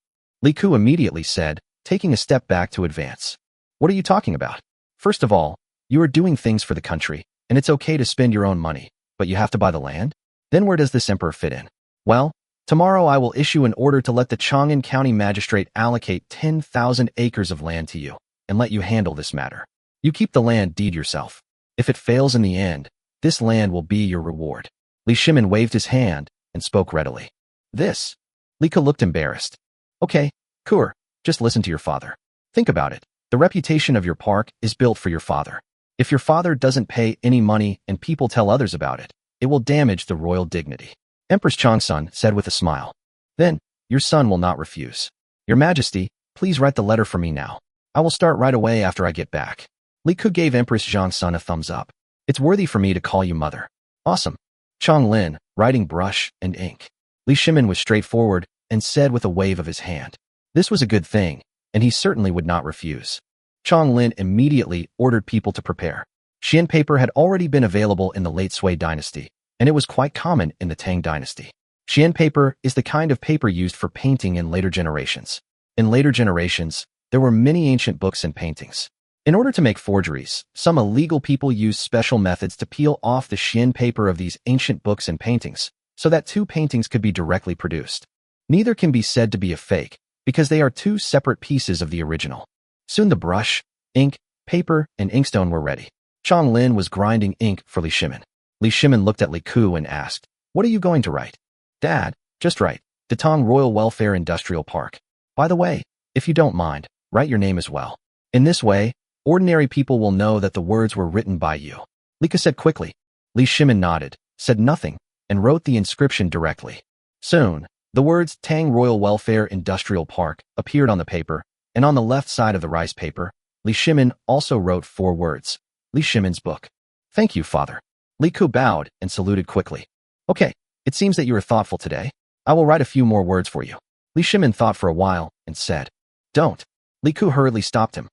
Li Ku immediately said, taking a step back to advance. What are you talking about? First of all, you are doing things for the country, and it's okay to spend your own money, but you have to buy the land? Then where does this emperor fit in? Well, tomorrow I will issue an order to let the Chang'an County Magistrate allocate 10,000 acres of land to you, and let you handle this matter. You keep the land deed yourself. If it fails in the end, this land will be your reward. Li Shimin waved his hand and spoke readily. This? Li Ku looked embarrassed. Okay, Kur, just listen to your father. Think about it. The reputation of your park is built for your father. If your father doesn't pay any money and people tell others about it, it will damage the royal dignity. Empress Changsun said with a smile. Then, your son will not refuse. Your Majesty, please write the letter for me now. I will start right away after I get back. Li Ku gave Empress Changsun a thumbs up. It's worthy for me to call you mother. Awesome. Chang Lin, writing brush and ink. Li Shimin was straightforward and said with a wave of his hand. This was a good thing, and he certainly would not refuse. Chong Lin immediately ordered people to prepare. Xian paper had already been available in the late Sui dynasty, and it was quite common in the Tang dynasty. Xian paper is the kind of paper used for painting in later generations. In later generations, there were many ancient books and paintings. In order to make forgeries, some illegal people used special methods to peel off the Xian paper of these ancient books and paintings, so that two paintings could be directly produced. Neither can be said to be a fake, because they are two separate pieces of the original. Soon the brush, ink, paper, and inkstone were ready. Chong Lin was grinding ink for Li Shimin. Li Shimin looked at Li Ku and asked, "What are you going to write?" "Dad, just write, Datong Royal Welfare Industrial Park. By the way, if you don't mind, write your name as well. In this way, ordinary people will know that the words were written by you." Li Ku said quickly. Li Shimin nodded, said nothing, and wrote the inscription directly. Soon, the words Tang Royal Welfare Industrial Park appeared on the paper, and on the left side of the rice paper, Li Shimin also wrote 4 words. Li Shimin's book. "Thank you, father." Li Ku bowed and saluted quickly. "Okay, it seems that you are thoughtful today. I will write a few more words for you." Li Shimin thought for a while and said, "Don't." Li Ku hurriedly stopped him.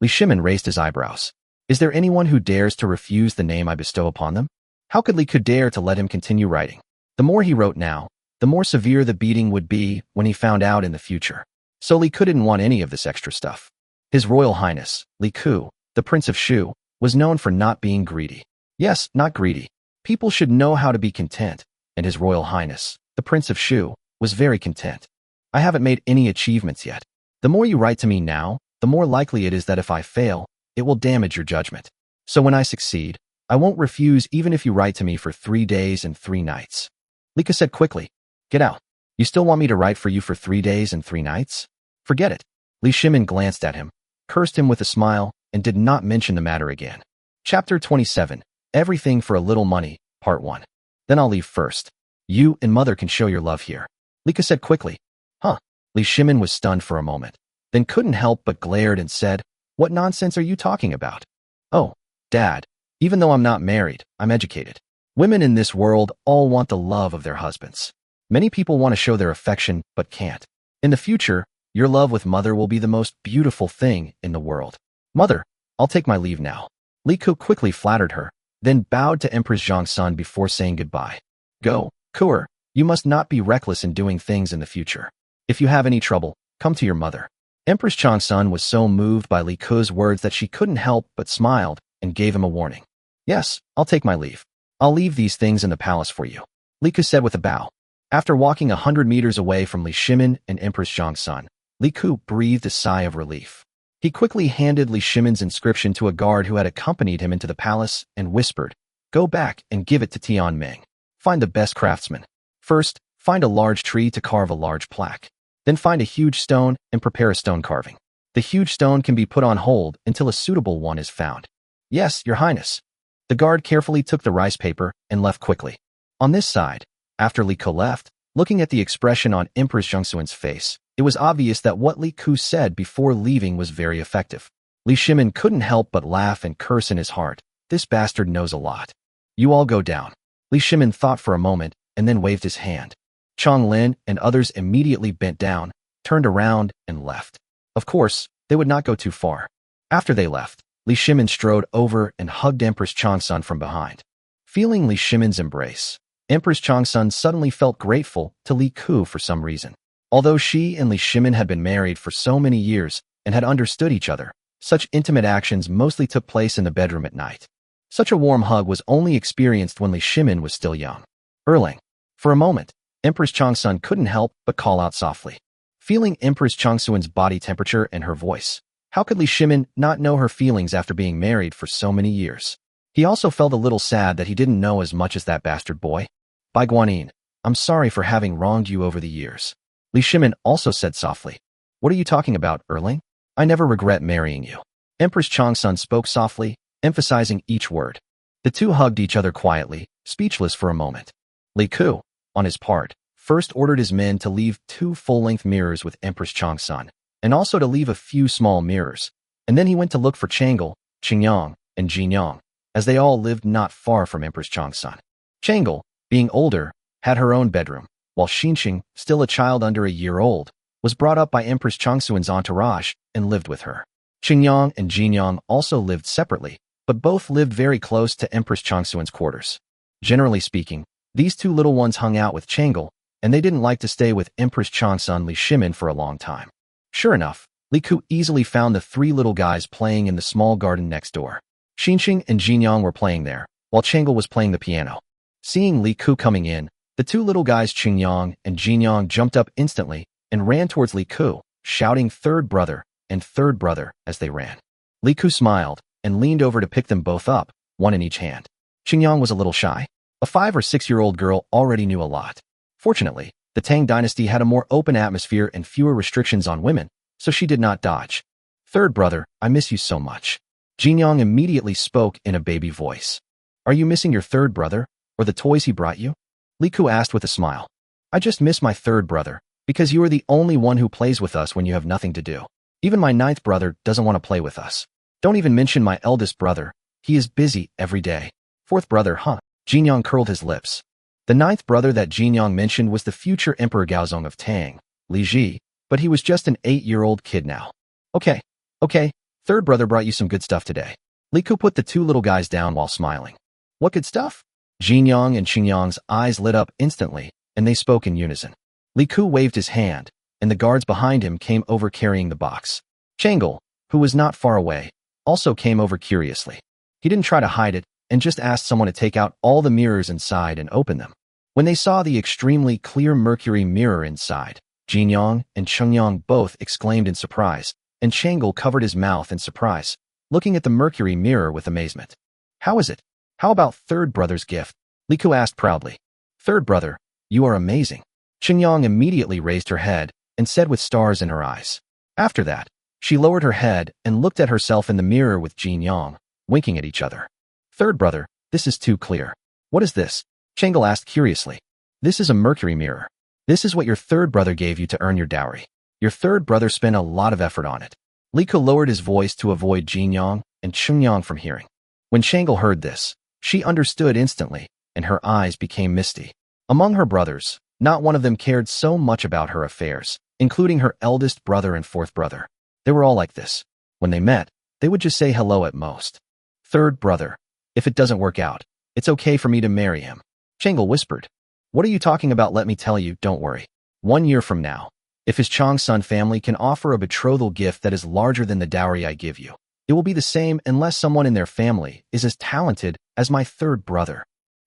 Li Shimin raised his eyebrows. "Is there anyone who dares to refuse the name I bestow upon them?" How could Li Ku dare to let him continue writing? The more he wrote now, the more severe the beating would be when he found out in the future. So Li Ku didn't want any of this extra stuff. His Royal Highness, Li Ku, the Prince of Shu, was known for not being greedy. Yes, not greedy. People should know how to be content, and His Royal Highness, the Prince of Shu, was very content. "I haven't made any achievements yet. The more you write to me now, the more likely it is that if I fail, it will damage your judgment. So when I succeed, I won't refuse even if you write to me for 3 days and 3 nights." Li Ku said quickly, "Get out. You still want me to write for you for 3 days and 3 nights? Forget it." Li Shimin glanced at him, cursed him with a smile, and did not mention the matter again. Chapter 27, Everything for a Little Money, Part 1. "Then I'll leave first. You and Mother can show your love here," Li Ku said quickly. "Huh?" Li Shimin was stunned for a moment, then couldn't help but glared and said, "What nonsense are you talking about?" "Oh, Dad, even though I'm not married, I'm educated. Women in this world all want the love of their husbands. Many people want to show their affection, but can't. In the future, your love with Mother will be the most beautiful thing in the world. Mother, I'll take my leave now." Li Ku quickly flattered her, then bowed to Empress Zhongsun before saying goodbye. "Go, Kuer, you must not be reckless in doing things in the future. If you have any trouble, come to your mother." Empress Changsun was so moved by Li Ku's words that she couldn't help but smiled and gave him a warning. "Yes, I'll take my leave. I'll leave these things in the palace for you," Li Ku said with a bow. After walking 100 meters away from Li Shimin and Empress Zhongsun, Li Ku breathed a sigh of relief. He quickly handed Li Shimin's inscription to a guard who had accompanied him into the palace and whispered, "Go back and give it to Tian Ming. Find the best craftsman. First, find a large tree to carve a large plaque. Then find a huge stone and prepare a stone carving. The huge stone can be put on hold until a suitable one is found." "Yes, Your Highness." The guard carefully took the rice paper and left quickly. On this side, after Li Ku left, looking at the expression on Empress Zhongsun's face, it was obvious that what Li Ku said before leaving was very effective. Li Shimin couldn't help but laugh and curse in his heart. This bastard knows a lot. "You all go down." Li Shimin thought for a moment and then waved his hand. Chong Lin and others immediately bent down, turned around, and left. Of course, they would not go too far. After they left, Li Shimin strode over and hugged Empress Changsun from behind. Feeling Li Shimin's embrace, Empress Changsun suddenly felt grateful to Li Ku for some reason. Although she and Li Shimin had been married for so many years and had understood each other, such intimate actions mostly took place in the bedroom at night. Such a warm hug was only experienced when Li Shimin was still young. Erling. For a moment, Empress Changsun couldn't help but call out softly. Feeling Empress Changsun's body temperature and her voice, how could Li Shimin not know her feelings after being married for so many years? He also felt a little sad that he didn't know as much as that bastard boy. "By Guanyin, I'm sorry for having wronged you over the years," Li Shimin also said softly. "What are you talking about, Erling? I never regret marrying you." Empress Changsun spoke softly, emphasizing each word. The two hugged each other quietly, speechless for a moment. Li Ku, on his part, first ordered his men to leave 2 full-length mirrors with Empress Changsun, and also to leave a few small mirrors, and then he went to look for Changle, Qingyang, and Jinyang, as they all lived not far from Empress Changsun. Changle, being older, had her own bedroom, while Xinxing, still a child under a year old, was brought up by Empress Changsuan's entourage and lived with her. Qingyang and Jinyang also lived separately, but both lived very close to Empress Changsuan's quarters. Generally speaking, these two little ones hung out with Changle, and they didn't like to stay with Empress Changsun Li Shimin for a long time. Sure enough, Li Ku easily found the three little guys playing in the small garden next door. Xinxing and Jinyang were playing there, while Changle was playing the piano. Seeing Li Ku coming in, the two little guys Qingyang and Jinyang jumped up instantly and ran towards Li Ku, shouting third brother and third brother as they ran. Li Ku smiled and leaned over to pick them both up, one in each hand. Qingyang was a little shy. A 5 or 6-year-old girl already knew a lot. Fortunately, the Tang dynasty had a more open atmosphere and fewer restrictions on women, so she did not dodge. Third brother, I miss you so much. Jinyang immediately spoke in a baby voice. Are you missing your third brother, or the toys he brought you? Li Ku asked with a smile. I just miss my third brother, because you are the only one who plays with us when you have nothing to do. Even my 9th brother doesn't want to play with us. Don't even mention my eldest brother. He is busy every day. 4th brother, huh? Jinyang curled his lips. The 9th brother that Jinyang mentioned was the future Emperor Gaozong of Tang, Li Ji, but he was just an 8-year-old kid now. Okay, third brother brought you some good stuff today. Li Ku put the two little guys down while smiling. What good stuff? Jinyang and Qingyang's eyes lit up instantly, and they spoke in unison. Li Ku waved his hand, and the guards behind him came over carrying the box. Changle, who was not far away, also came over curiously. He didn't try to hide it, and just asked someone to take out all the mirrors inside and open them. When they saw the extremely clear mercury mirror inside, Jinyang and Qingyang both exclaimed in surprise, and Changle covered his mouth in surprise, looking at the mercury mirror with amazement. How is it? How about third brother's gift? Li Ku asked proudly. Third brother, you are amazing. Qingyang immediately raised her head and said with stars in her eyes. After that, she lowered her head and looked at herself in the mirror with Jinyang, winking at each other. Third brother, this is too clear. What is this? Changle asked curiously. This is a mercury mirror. This is what your third brother gave you to earn your dowry. Your third brother spent a lot of effort on it. Li Ku lowered his voice to avoid Jinyang and Qingyang from hearing. When Changle heard this, she understood instantly, and her eyes became misty. Among her brothers, not one of them cared so much about her affairs, including her eldest brother and 4th brother. They were all like this. When they met, they would just say hello at most. Third brother, if it doesn't work out, it's okay for me to marry him. Changle whispered. What are you talking about? Let me tell you, don't worry. 1 year from now, if his Changsun family can offer a betrothal gift that is larger than the dowry I give you, it will be the same unless someone in their family is as talented as my third brother.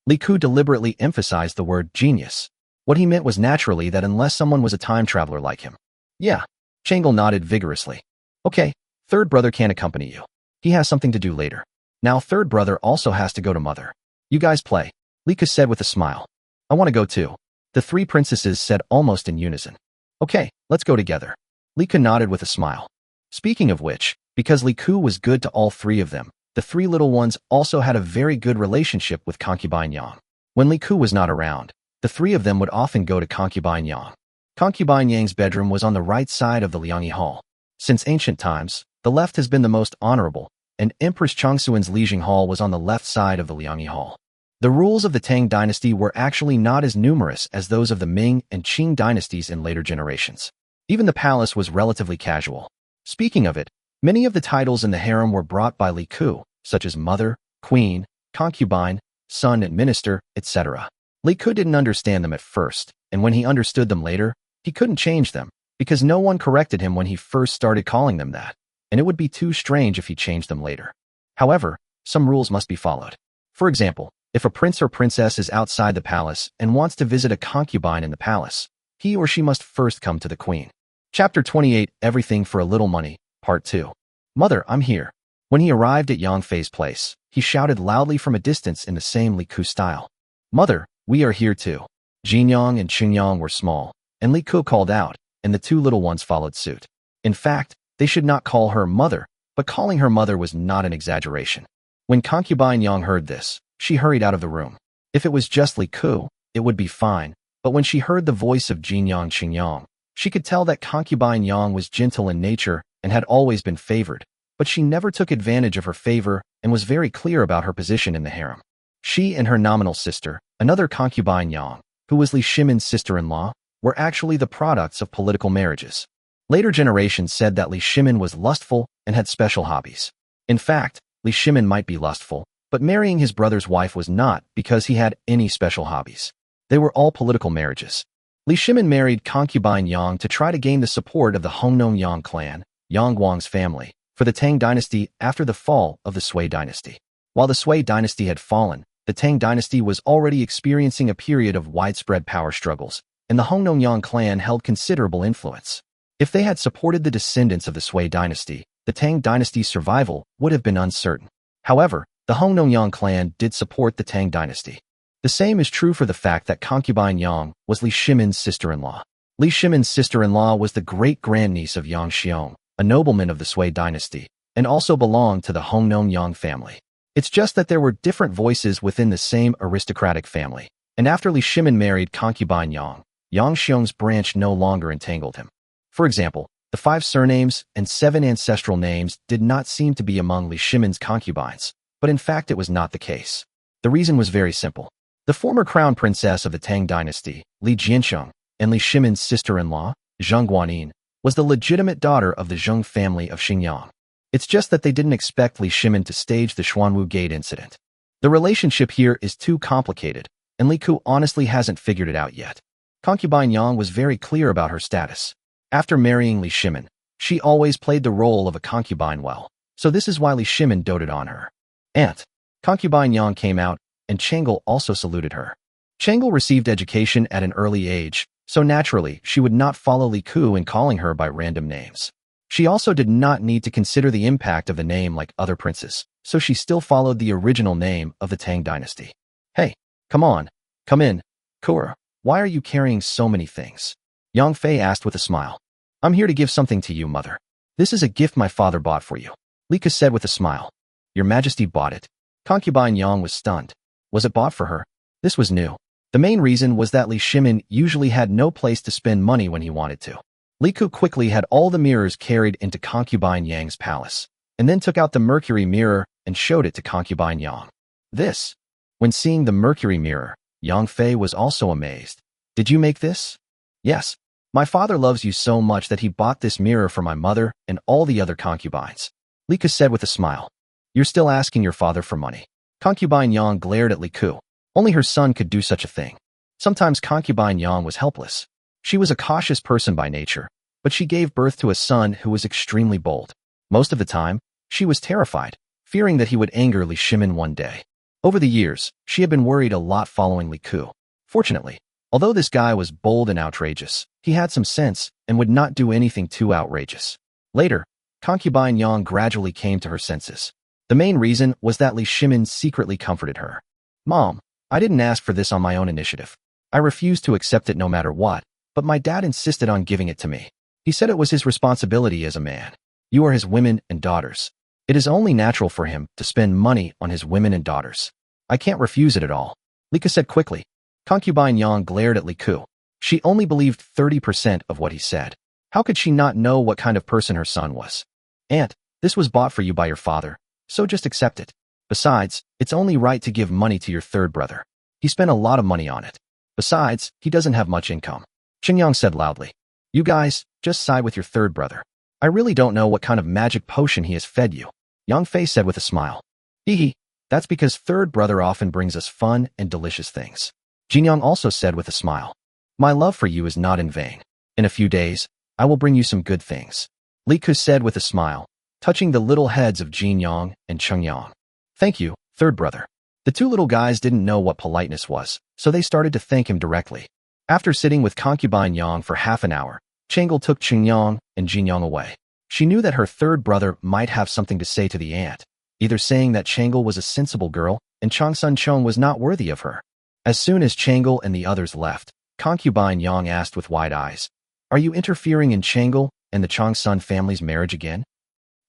Li Ku deliberately emphasized the word genius. What he meant was naturally that unless someone was a time traveler like him. Yeah, Changle nodded vigorously. Okay, third brother can accompany you. He has something to do later. Now third brother also has to go to mother. You guys play. Li Ku said with a smile. I want to go too. The 3 princesses said almost in unison. Okay, let's go together. Li Ku nodded with a smile. Speaking of which, because Li Ku was good to all 3 of them, the 3 little ones also had a very good relationship with concubine Yang. When Li Ku was not around, the 3 of them would often go to concubine Yang. Concubine Yang's bedroom was on the right side of the Liangyi Hall. Since ancient times, the left has been the most honorable, and Empress Changsuan's Lijing Hall was on the left side of the Liangyi Hall. The rules of the Tang dynasty were actually not as numerous as those of the Ming and Qing dynasties in later generations. Even the palace was relatively casual. Speaking of it, many of the titles in the harem were brought by Li Ku, such as mother, queen, concubine, son and minister, etc. Li Ku didn't understand them at first, and when he understood them later, he couldn't change them, because no one corrected him when he first started calling them that, and it would be too strange if he changed them later. However, some rules must be followed. For example, if a prince or princess is outside the palace and wants to visit a concubine in the palace, he or she must first come to the queen. Chapter 28, Everything for a Little Money, Part 2. Mother, I'm here. When he arrived at Yang Fei's place, he shouted loudly from a distance in the same Li Ku style. Mother, we are here too. Jinyang and Qingyang were small, and Li Ku called out, and the 2 little ones followed suit. In fact, they should not call her mother, but calling her mother was not an exaggeration. When concubine Yang heard this, she hurried out of the room. If it was just Li Ku, it would be fine, but when she heard the voice of Jinyang Qingyang, she could tell that concubine Yang was gentle in nature and had always been favored, but she never took advantage of her favor and was very clear about her position in the harem. She and her nominal sister, another concubine Yang, who was Li Shimin's sister-in-law, were actually the products of political marriages. Later generations said that Li Shimin was lustful and had special hobbies. In fact, Li Shimin might be lustful, but marrying his brother's wife was not because he had any special hobbies. They were all political marriages. Li Shimin married concubine Yang to try to gain the support of the Hongnong Yang clan, Yang Guang's family, for the Tang dynasty after the fall of the Sui dynasty. While the Sui dynasty had fallen, the Tang dynasty was already experiencing a period of widespread power struggles, and the Hongnong Yang clan held considerable influence. If they had supported the descendants of the Sui dynasty, the Tang dynasty's survival would have been uncertain. However, the Hongnong Yang clan did support the Tang dynasty. The same is true for the fact that concubine Yang was Li Shimin's sister-in-law. Li Shimin's sister-in-law was the great-grandniece of Yang Xiong, a nobleman of the Sui dynasty, and also belonged to the Hongnong Yang family. It's just that there were different voices within the same aristocratic family, and after Li Shimin married concubine Yang, Yang Xiong's branch no longer entangled him. For example, the 5 surnames and 7 ancestral names did not seem to be among Li Shimin's concubines, but in fact it was not the case. The reason was very simple. The former crown princess of the Tang dynasty, Li Jiansheng, and Li Shimin's sister-in-law, Zheng Guanin, was the legitimate daughter of the Zheng family of Xingyang. It's just that they didn't expect Li Shimin to stage the Xuanwu Gate incident. The relationship here is too complicated, and Li Ku honestly hasn't figured it out yet. Concubine Yang was very clear about her status. After marrying Li Shimin, she always played the role of a concubine well, so this is why Li Shimin doted on her. Aunt. Concubine Yang came out, and Changle also saluted her. Changle received education at an early age, so naturally she would not follow Li Ku in calling her by random names. She also did not need to consider the impact of the name like other princes, so she still followed the original name of the Tang dynasty. Hey, come on, come in. Kura, why are you carrying so many things? Yang Fei asked with a smile. I'm here to give something to you, mother. This is a gift my father bought for you. Li Ku said with a smile. Your Majesty bought it. Concubine Yang was stunned. Was it bought for her? This was new. The main reason was that Li Shimin usually had no place to spend money when he wanted to. Li Ku quickly had all the mirrors carried into concubine Yang's palace, and then took out the mercury mirror and showed it to concubine Yang. This. When seeing the mercury mirror, Yang Fei was also amazed. Did you make this? Yes. My father loves you so much that he bought this mirror for my mother and all the other concubines. Li Ku said with a smile. You're still asking your father for money. Concubine Yang glared at Li Ku. Only her son could do such a thing. Sometimes concubine Yang was helpless. She was a cautious person by nature, but she gave birth to a son who was extremely bold. Most of the time, she was terrified, fearing that he would anger Li Shimin one day. Over the years, she had been worried a lot following Li Ku. Fortunately, although this guy was bold and outrageous, he had some sense and would not do anything too outrageous. Later, concubine Yang gradually came to her senses. The main reason was that Li Shimin secretly comforted her. Mom, I didn't ask for this on my own initiative. I refused to accept it no matter what, but my dad insisted on giving it to me. He said it was his responsibility as a man. You are his women and daughters. It is only natural for him to spend money on his women and daughters. I can't refuse it at all. Li Ku said quickly. Concubine Yang glared at Li Ku. She only believed 30% of what he said. How could she not know what kind of person her son was? Aunt, this was bought for you by your father, so just accept it. Besides, it's only right to give money to your third brother. He spent a lot of money on it. Besides, he doesn't have much income. Xingyang said loudly. You guys, just side with your third brother. I really don't know what kind of magic potion he has fed you. Yang Fei said with a smile. Hee, that's because third brother often brings us fun and delicious things. Jinyang also said with a smile. My love for you is not in vain. In a few days, I will bring you some good things. Li Ku said with a smile, touching the little heads of Jinyang and Chengyang. Thank you, third brother. The two little guys didn't know what politeness was, so they started to thank him directly. After sitting with concubine Yang for half an hour, Changle took Chengyang and Jinyang away. She knew that her third brother might have something to say to the aunt, either saying that Changle was a sensible girl and Changsun Chong was not worthy of her. As soon as Changle and the others left, concubine Yang asked with wide eyes, Are you interfering in Changle and the Changsun family's marriage again?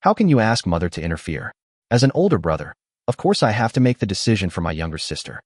How can you ask mother to interfere? As an older brother, of course I have to make the decision for my younger sister.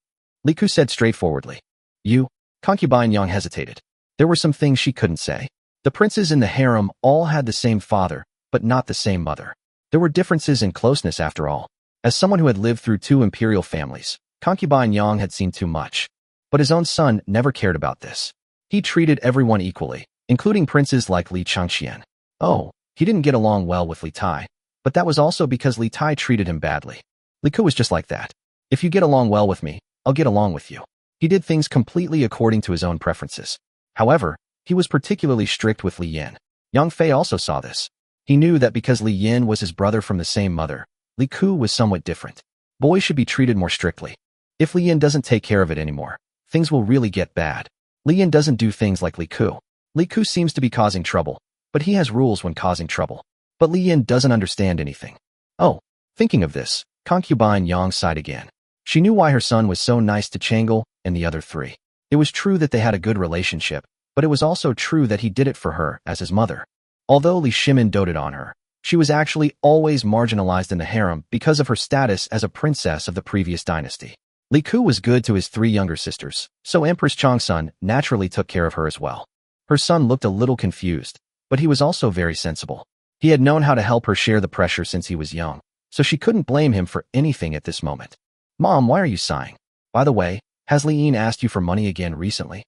Li Ku said straightforwardly. You, concubine Yang hesitated. There were some things she couldn't say. The princes in the harem all had the same father, but not the same mother. There were differences in closeness after all. As someone who had lived through two imperial families, Concubine Yang had seen too much. But his own son never cared about this. He treated everyone equally, including princes like Li Changxian. Oh, he didn't get along well with Li Tai, but that was also because Li Tai treated him badly. Li Ku was just like that. If you get along well with me, I'll get along with you. He did things completely according to his own preferences. However, he was particularly strict with Li Yin. Yang Fei also saw this. He knew that because Li Yin was his brother from the same mother, Li Ku was somewhat different. Boys should be treated more strictly. If Li Yin doesn't take care of it anymore, things will really get bad. Li Yin doesn't do things like Li Ku. Li Ku seems to be causing trouble, but he has rules when causing trouble. But Li Yin doesn't understand anything. Oh, thinking of this, concubine Yang sighed again. She knew why her son was so nice to Changle and the other three. It was true that they had a good relationship, but it was also true that he did it for her as his mother. Although Li Shimin doted on her, she was actually always marginalized in the harem because of her status as a princess of the previous dynasty. Li Ku was good to his three younger sisters, so Empress Changsun naturally took care of her as well. Her son looked a little confused, but he was also very sensible. He had known how to help her share the pressure since he was young, so she couldn't blame him for anything at this moment. Mom, why are you sighing? By the way, has Li Yin asked you for money again recently?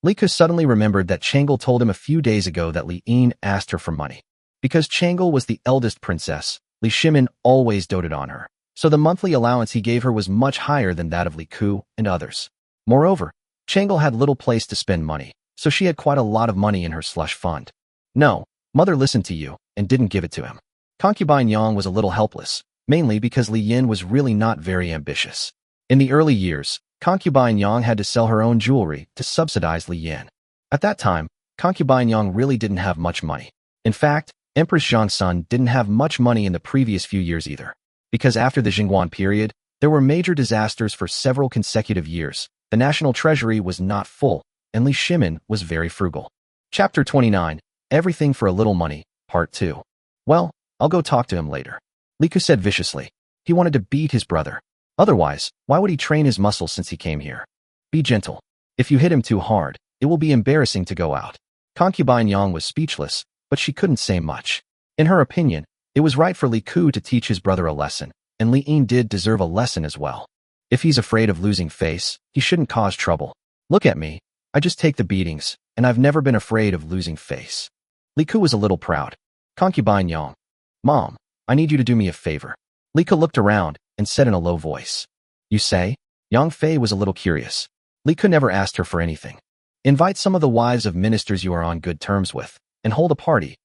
Li Ku suddenly remembered that Changle told him a few days ago that Li Yin asked her for money. Because Changle was the eldest princess, Li Shimin always doted on her, so the monthly allowance he gave her was much higher than that of Li Ku and others. Moreover, Changle had little place to spend money, so she had quite a lot of money in her slush fund. No, mother listened to you and didn't give it to him. Concubine Yang was a little helpless, mainly because Li Yin was really not very ambitious. In the early years, Concubine Yang had to sell her own jewelry to subsidize Li Yin. At that time, Concubine Yang really didn't have much money. In fact, Empress Zhangsun didn't have much money in the previous few years either. Because after the Jingguan period, there were major disasters for several consecutive years. The national treasury was not full, and Li Shimin was very frugal. Chapter 29, Everything for a Little Money, Part 2. Well, I'll go talk to him later. Li Ku said viciously. He wanted to beat his brother. Otherwise, why would he train his muscles since he came here? Be gentle. If you hit him too hard, it will be embarrassing to go out. Concubine Yang was speechless, but she couldn't say much. In her opinion, it was right for Li Ku to teach his brother a lesson, and Li Yin did deserve a lesson as well. If he's afraid of losing face, he shouldn't cause trouble. Look at me. I just take the beatings, and I've never been afraid of losing face. Li Ku was a little proud. Concubine Yang. Mom, I need you to do me a favor. Li Ku looked around and said in a low voice. You say? Yang Fei was a little curious. Li Ku never asked her for anything. Invite some of the wives of ministers you are on good terms with, and hold a party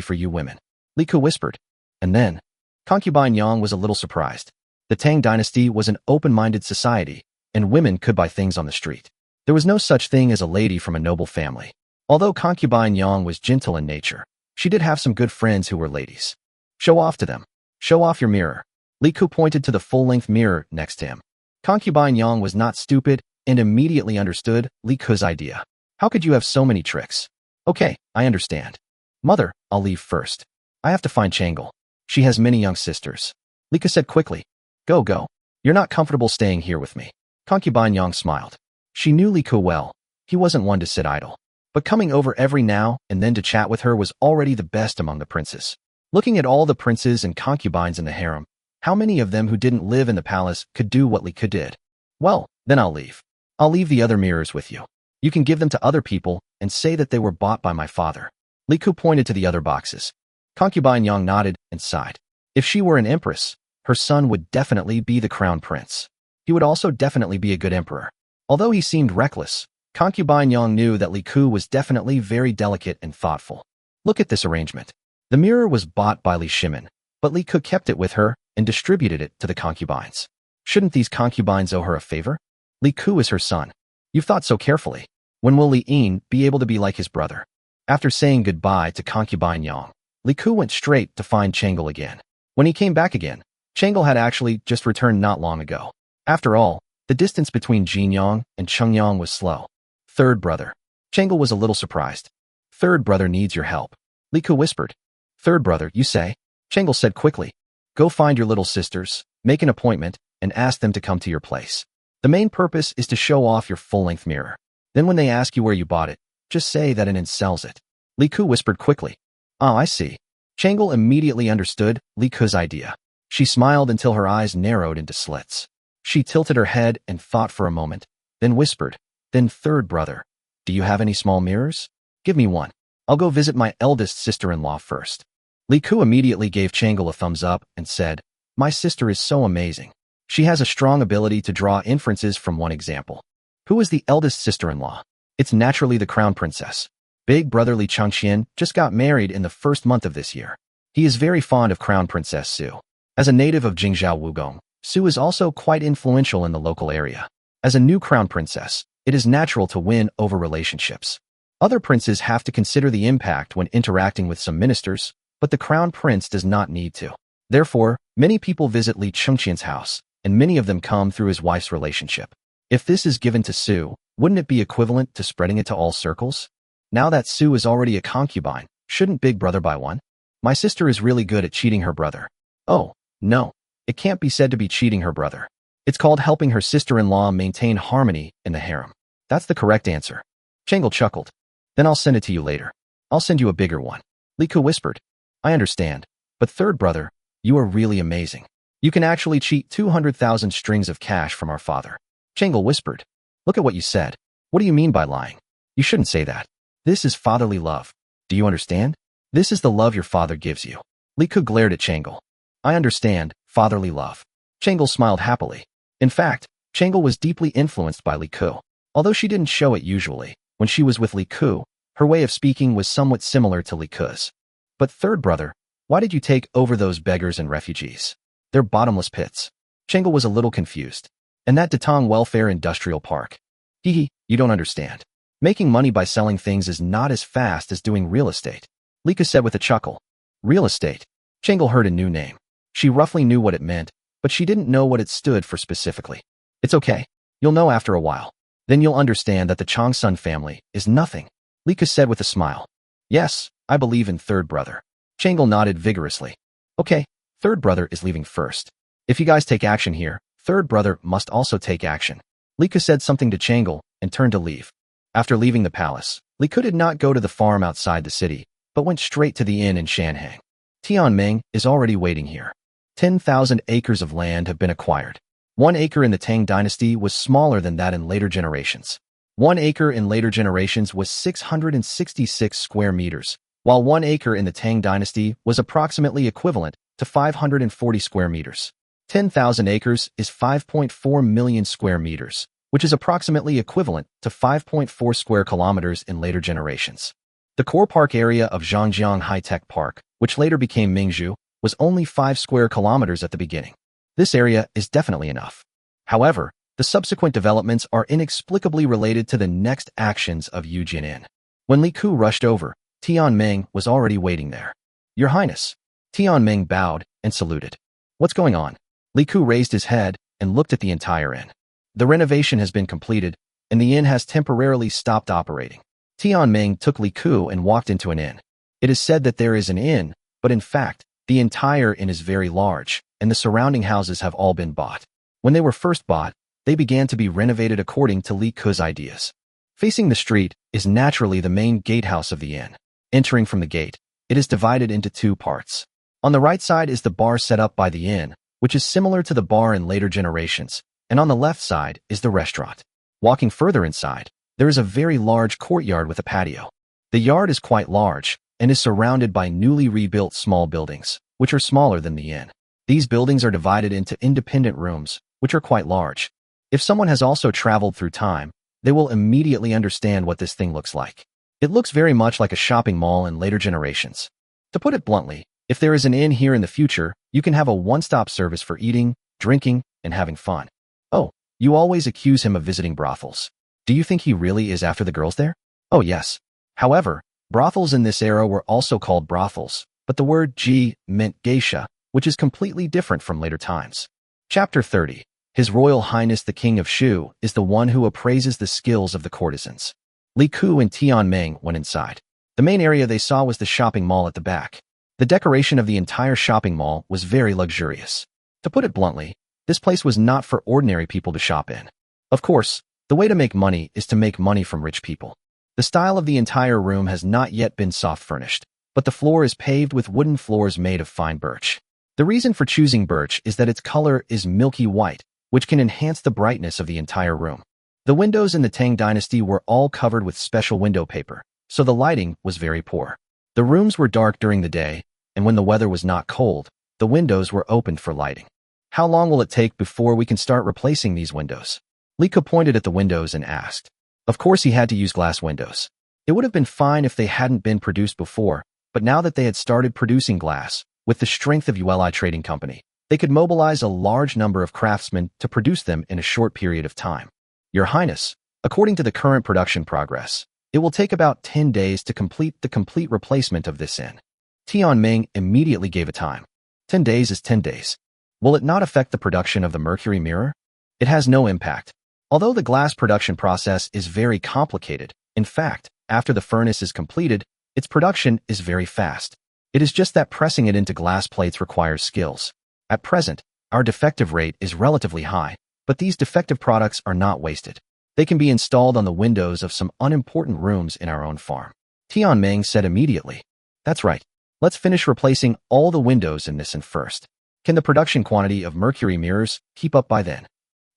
for you women. Li Ku whispered. And then, Concubine Yang was a little surprised. The Tang dynasty was an open-minded society, and women could buy things on the street. There was no such thing as a lady from a noble family. Although Concubine Yang was gentle in nature, she did have some good friends who were ladies. Show off to them. Show off your mirror. Li Ku pointed to the full-length mirror next to him. Concubine Yang was not stupid and immediately understood Li Ku's idea. How could you have so many tricks? Okay, I understand. Mother, I'll leave first. I have to find Changle. She has many young sisters. Li Ku said quickly. Go, go. You're not comfortable staying here with me. Concubine Yang smiled. She knew Li Ku well. He wasn't one to sit idle. But coming over every now and then to chat with her was already the best among the princes. Looking at all the princes and concubines in the harem, how many of them who didn't live in the palace could do what Li Ku did? Well, then I'll leave. I'll leave the other mirrors with you. You can give them to other people and say that they were bought by my father. Li Ku pointed to the other boxes. Concubine Yang nodded and sighed. If she were an empress, her son would definitely be the crown prince. He would also definitely be a good emperor. Although he seemed reckless, Concubine Yang knew that Li Ku was definitely very delicate and thoughtful. Look at this arrangement. The mirror was bought by Li Shimin, but Li Ku kept it with her and distributed it to the concubines. Shouldn't these concubines owe her a favor? Li Ku is her son. You've thought so carefully. When will Li Yin be able to be like his brother? After saying goodbye to Concubine Yang, Li Ku went straight to find Changle again. When he came back again, Changle had actually just returned not long ago. After all, the distance between Jin Yang and Cheng Yang was slow. Third brother. Changle was a little surprised. Third brother needs your help. Li Ku whispered. Third brother, you say? Changle said quickly. Go find your little sisters, make an appointment, and ask them to come to your place. The main purpose is to show off your full-length mirror. Then when they ask you where you bought it, just say that Inen sells it. Li Ku whispered quickly. Oh, I see. Changle immediately understood Li Ku's idea. She smiled until her eyes narrowed into slits. She tilted her head and thought for a moment, then whispered, "Then third brother, do you have any small mirrors? Give me one. I'll go visit my eldest sister-in-law first." Li Ku immediately gave Changle a thumbs up and said, "My sister is so amazing. She has a strong ability to draw inferences from one example." Who is the eldest sister-in-law? It's naturally the crown princess. Big brother Li Changqian just got married in the first month of this year. He is very fond of Crown Princess Su. As a native of Jingzhou Wugong, Su is also quite influential in the local area. As a new crown princess, it is natural to win over relationships. Other princes have to consider the impact when interacting with some ministers, but the crown prince does not need to. Therefore, many people visit Li Changqian's house, and many of them come through his wife's relationship. If this is given to Su, wouldn't it be equivalent to spreading it to all circles? Now that Su is already a concubine, shouldn't Big Brother buy one? My sister is really good at cheating her brother. Oh, no, it can't be said to be cheating her brother. It's called helping her sister-in-law maintain harmony in the harem. That's the correct answer. Changle chuckled. Then I'll send it to you later. I'll send you a bigger one. Li Ku whispered. I understand, but third brother, you are really amazing. You can actually cheat 200,000 strings of cash from our father. Changle whispered. Look at what you said. What do you mean by lying? You shouldn't say that. This is fatherly love. Do you understand? This is the love your father gives you. Li Ku glared at Changle. I understand, fatherly love. Changle smiled happily. In fact, Changle was deeply influenced by Li Ku. Although she didn't show it usually, when she was with Li Ku, her way of speaking was somewhat similar to Li Ku's. But third brother, why did you take over those beggars and refugees? They're bottomless pits. Changle was a little confused. And that Datong Welfare Industrial Park. Hee, you don't understand. Making money by selling things is not as fast as doing real estate. Li Ku said with a chuckle. Real estate. Changle heard a new name. She roughly knew what it meant, but she didn't know what it stood for specifically. It's okay. You'll know after a while. Then you'll understand that the Changsun family is nothing. Li Ku said with a smile. Yes, I believe in third brother. Changle nodded vigorously. Okay, third brother is leaving first. If you guys take action here, third brother must also take action. Li Ku said something to Changle and turned to leave. After leaving the palace, Li Ku did not go to the farm outside the city, but went straight to the inn in Shanhang. Tianming is already waiting here. 10,000 acres of land have been acquired. 1 acre in the Tang dynasty was smaller than that in later generations. 1 acre in later generations was 666 square meters, while 1 acre in the Tang dynasty was approximately equivalent to 540 square meters. 10,000 acres is 5.4 million square meters, which is approximately equivalent to 5.4 square kilometers in later generations. The core park area of Zhangjiang High-Tech Park, which later became Mingzhu, was only 5 square kilometers at the beginning. This area is definitely enough. However, the subsequent developments are inexplicably related to the next actions of Yu Jianin. When Li Ku rushed over, Tianming was already waiting there. Your Highness. Tianming bowed and saluted. What's going on? Li Ku raised his head and looked at the entire inn. The renovation has been completed, and the inn has temporarily stopped operating. Tianming took Li Ku and walked into an inn. It is said that there is an inn, but in fact, the entire inn is very large, and the surrounding houses have all been bought. When they were first bought, they began to be renovated according to Li Ku's ideas. Facing the street is naturally the main gatehouse of the inn. Entering from the gate, it is divided into 2 parts. On the right side is the bar set up by the inn, which is similar to the bar in later generations, and on the left side is the restaurant. Walking further inside, there is a very large courtyard with a patio. The yard is quite large and is surrounded by newly rebuilt small buildings, which are smaller than the inn. These buildings are divided into independent rooms, which are quite large. If someone has also traveled through time, they will immediately understand what this thing looks like. It looks very much like a shopping mall in later generations. To put it bluntly, if there is an inn here in the future, you can have a one-stop service for eating, drinking, and having fun. Oh, you always accuse him of visiting brothels. Do you think he really is after the girls there? Oh yes. However, brothels in this era were also called brothels, but the word ji meant geisha, which is completely different from later times. Chapter 30. His Royal Highness the King of Shu is the one who appraises the skills of the courtesans. Li Ku and Tianming went inside. The main area they saw was the shopping mall at the back. The decoration of the entire shopping mall was very luxurious. To put it bluntly, this place was not for ordinary people to shop in. Of course, the way to make money is to make money from rich people. The style of the entire room has not yet been soft furnished, but the floor is paved with wooden floors made of fine birch. The reason for choosing birch is that its color is milky white, which can enhance the brightness of the entire room. The windows in the Tang Dynasty were all covered with special window paper, so the lighting was very poor. The rooms were dark during the day, and when the weather was not cold, the windows were opened for lighting. How long will it take before we can start replacing these windows? Lika pointed at the windows and asked. Of course he had to use glass windows. It would have been fine if they hadn't been produced before, but now that they had started producing glass, with the strength of ULI Trading Company, they could mobilize a large number of craftsmen to produce them in a short period of time. Your Highness, according to the current production progress, it will take about 10 days to complete the complete replacement of this in. Tianming immediately gave a time. 10 days is 10 days. Will it not affect the production of the mercury mirror? It has no impact. Although the glass production process is very complicated, in fact, after the furnace is completed, its production is very fast. It is just that pressing it into glass plates requires skills. At present, our defective rate is relatively high, but these defective products are not wasted. They can be installed on the windows of some unimportant rooms in our own farm. Tianming said immediately. That's right. Let's finish replacing all the windows in this first. Can the production quantity of mercury mirrors keep up by then?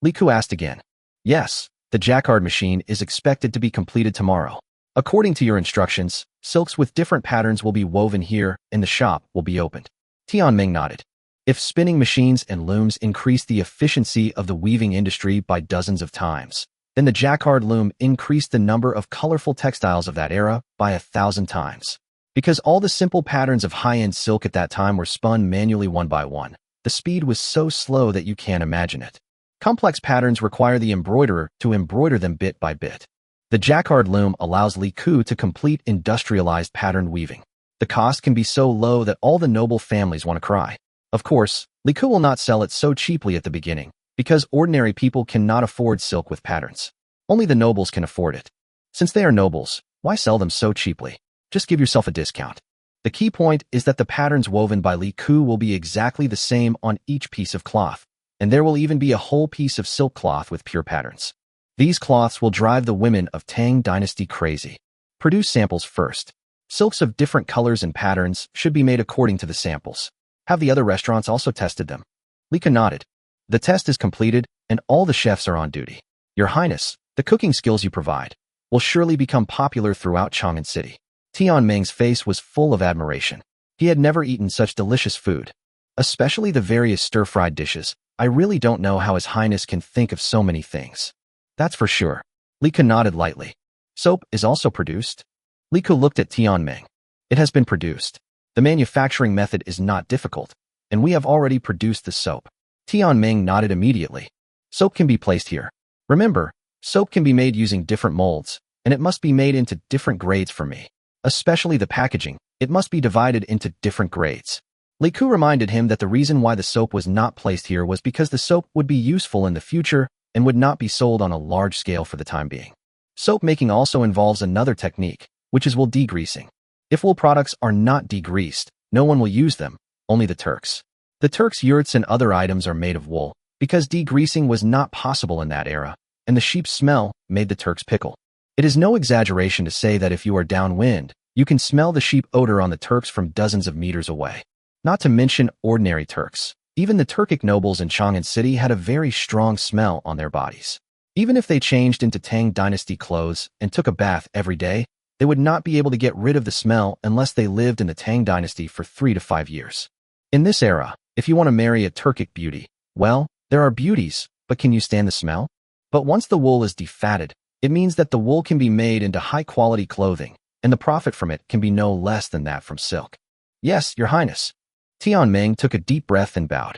Li Ku asked again. Yes, the jacquard machine is expected to be completed tomorrow. According to your instructions, silks with different patterns will be woven here and the shop will be opened. Tianming nodded. If spinning machines and looms increase the efficiency of the weaving industry by dozens of times, then the jacquard loom increased the number of colorful textiles of that era by 1,000 times. Because all the simple patterns of high-end silk at that time were spun manually one by one, the speed was so slow that you can't imagine it. Complex patterns require the embroiderer to embroider them bit by bit. The jacquard loom allows Li Ku to complete industrialized pattern weaving. The cost can be so low that all the noble families want to cry. Of course, Li Ku will not sell it so cheaply at the beginning, because ordinary people cannot afford silk with patterns. Only the nobles can afford it. Since they are nobles, why sell them so cheaply? Just give yourself a discount. The key point is that the patterns woven by Li Ku will be exactly the same on each piece of cloth, and there will even be a whole piece of silk cloth with pure patterns. These cloths will drive the women of Tang Dynasty crazy. Produce samples first. Silks of different colors and patterns should be made according to the samples. Have the other restaurants also tested them? Lika nodded. The test is completed, and all the chefs are on duty. Your Highness, the cooking skills you provide will surely become popular throughout Chang'an City. Tianming's face was full of admiration. He had never eaten such delicious food. Especially the various stir-fried dishes. I really don't know how His Highness can think of so many things. That's for sure. Lika nodded lightly. Soap is also produced? Lika looked at Tianming. It has been produced. The manufacturing method is not difficult, and we have already produced the soap. Tianming nodded immediately. Soap can be placed here. Remember, soap can be made using different molds, and it must be made into different grades for me. Especially the packaging, it must be divided into different grades. Li Ku reminded him that the reason why the soap was not placed here was because the soap would be useful in the future and would not be sold on a large scale for the time being. Soap making also involves another technique, which is wool degreasing. If wool products are not degreased, no one will use them, only the Turks. The Turks' yurts and other items are made of wool, because degreasing was not possible in that era, and the sheep's smell made the Turks pickle. It is no exaggeration to say that if you are downwind, you can smell the sheep odor on the Turks from dozens of meters away. Not to mention ordinary Turks. Even the Turkic nobles in Chang'an City had a very strong smell on their bodies. Even if they changed into Tang Dynasty clothes and took a bath every day, they would not be able to get rid of the smell unless they lived in the Tang Dynasty for 3 to 5 years. In this era, if you want to marry a Turkic beauty, well, there are beauties, but can you stand the smell? But once the wool is defatted, it means that the wool can be made into high-quality clothing, and the profit from it can be no less than that from silk. Yes, Your Highness. Tianming took a deep breath and bowed.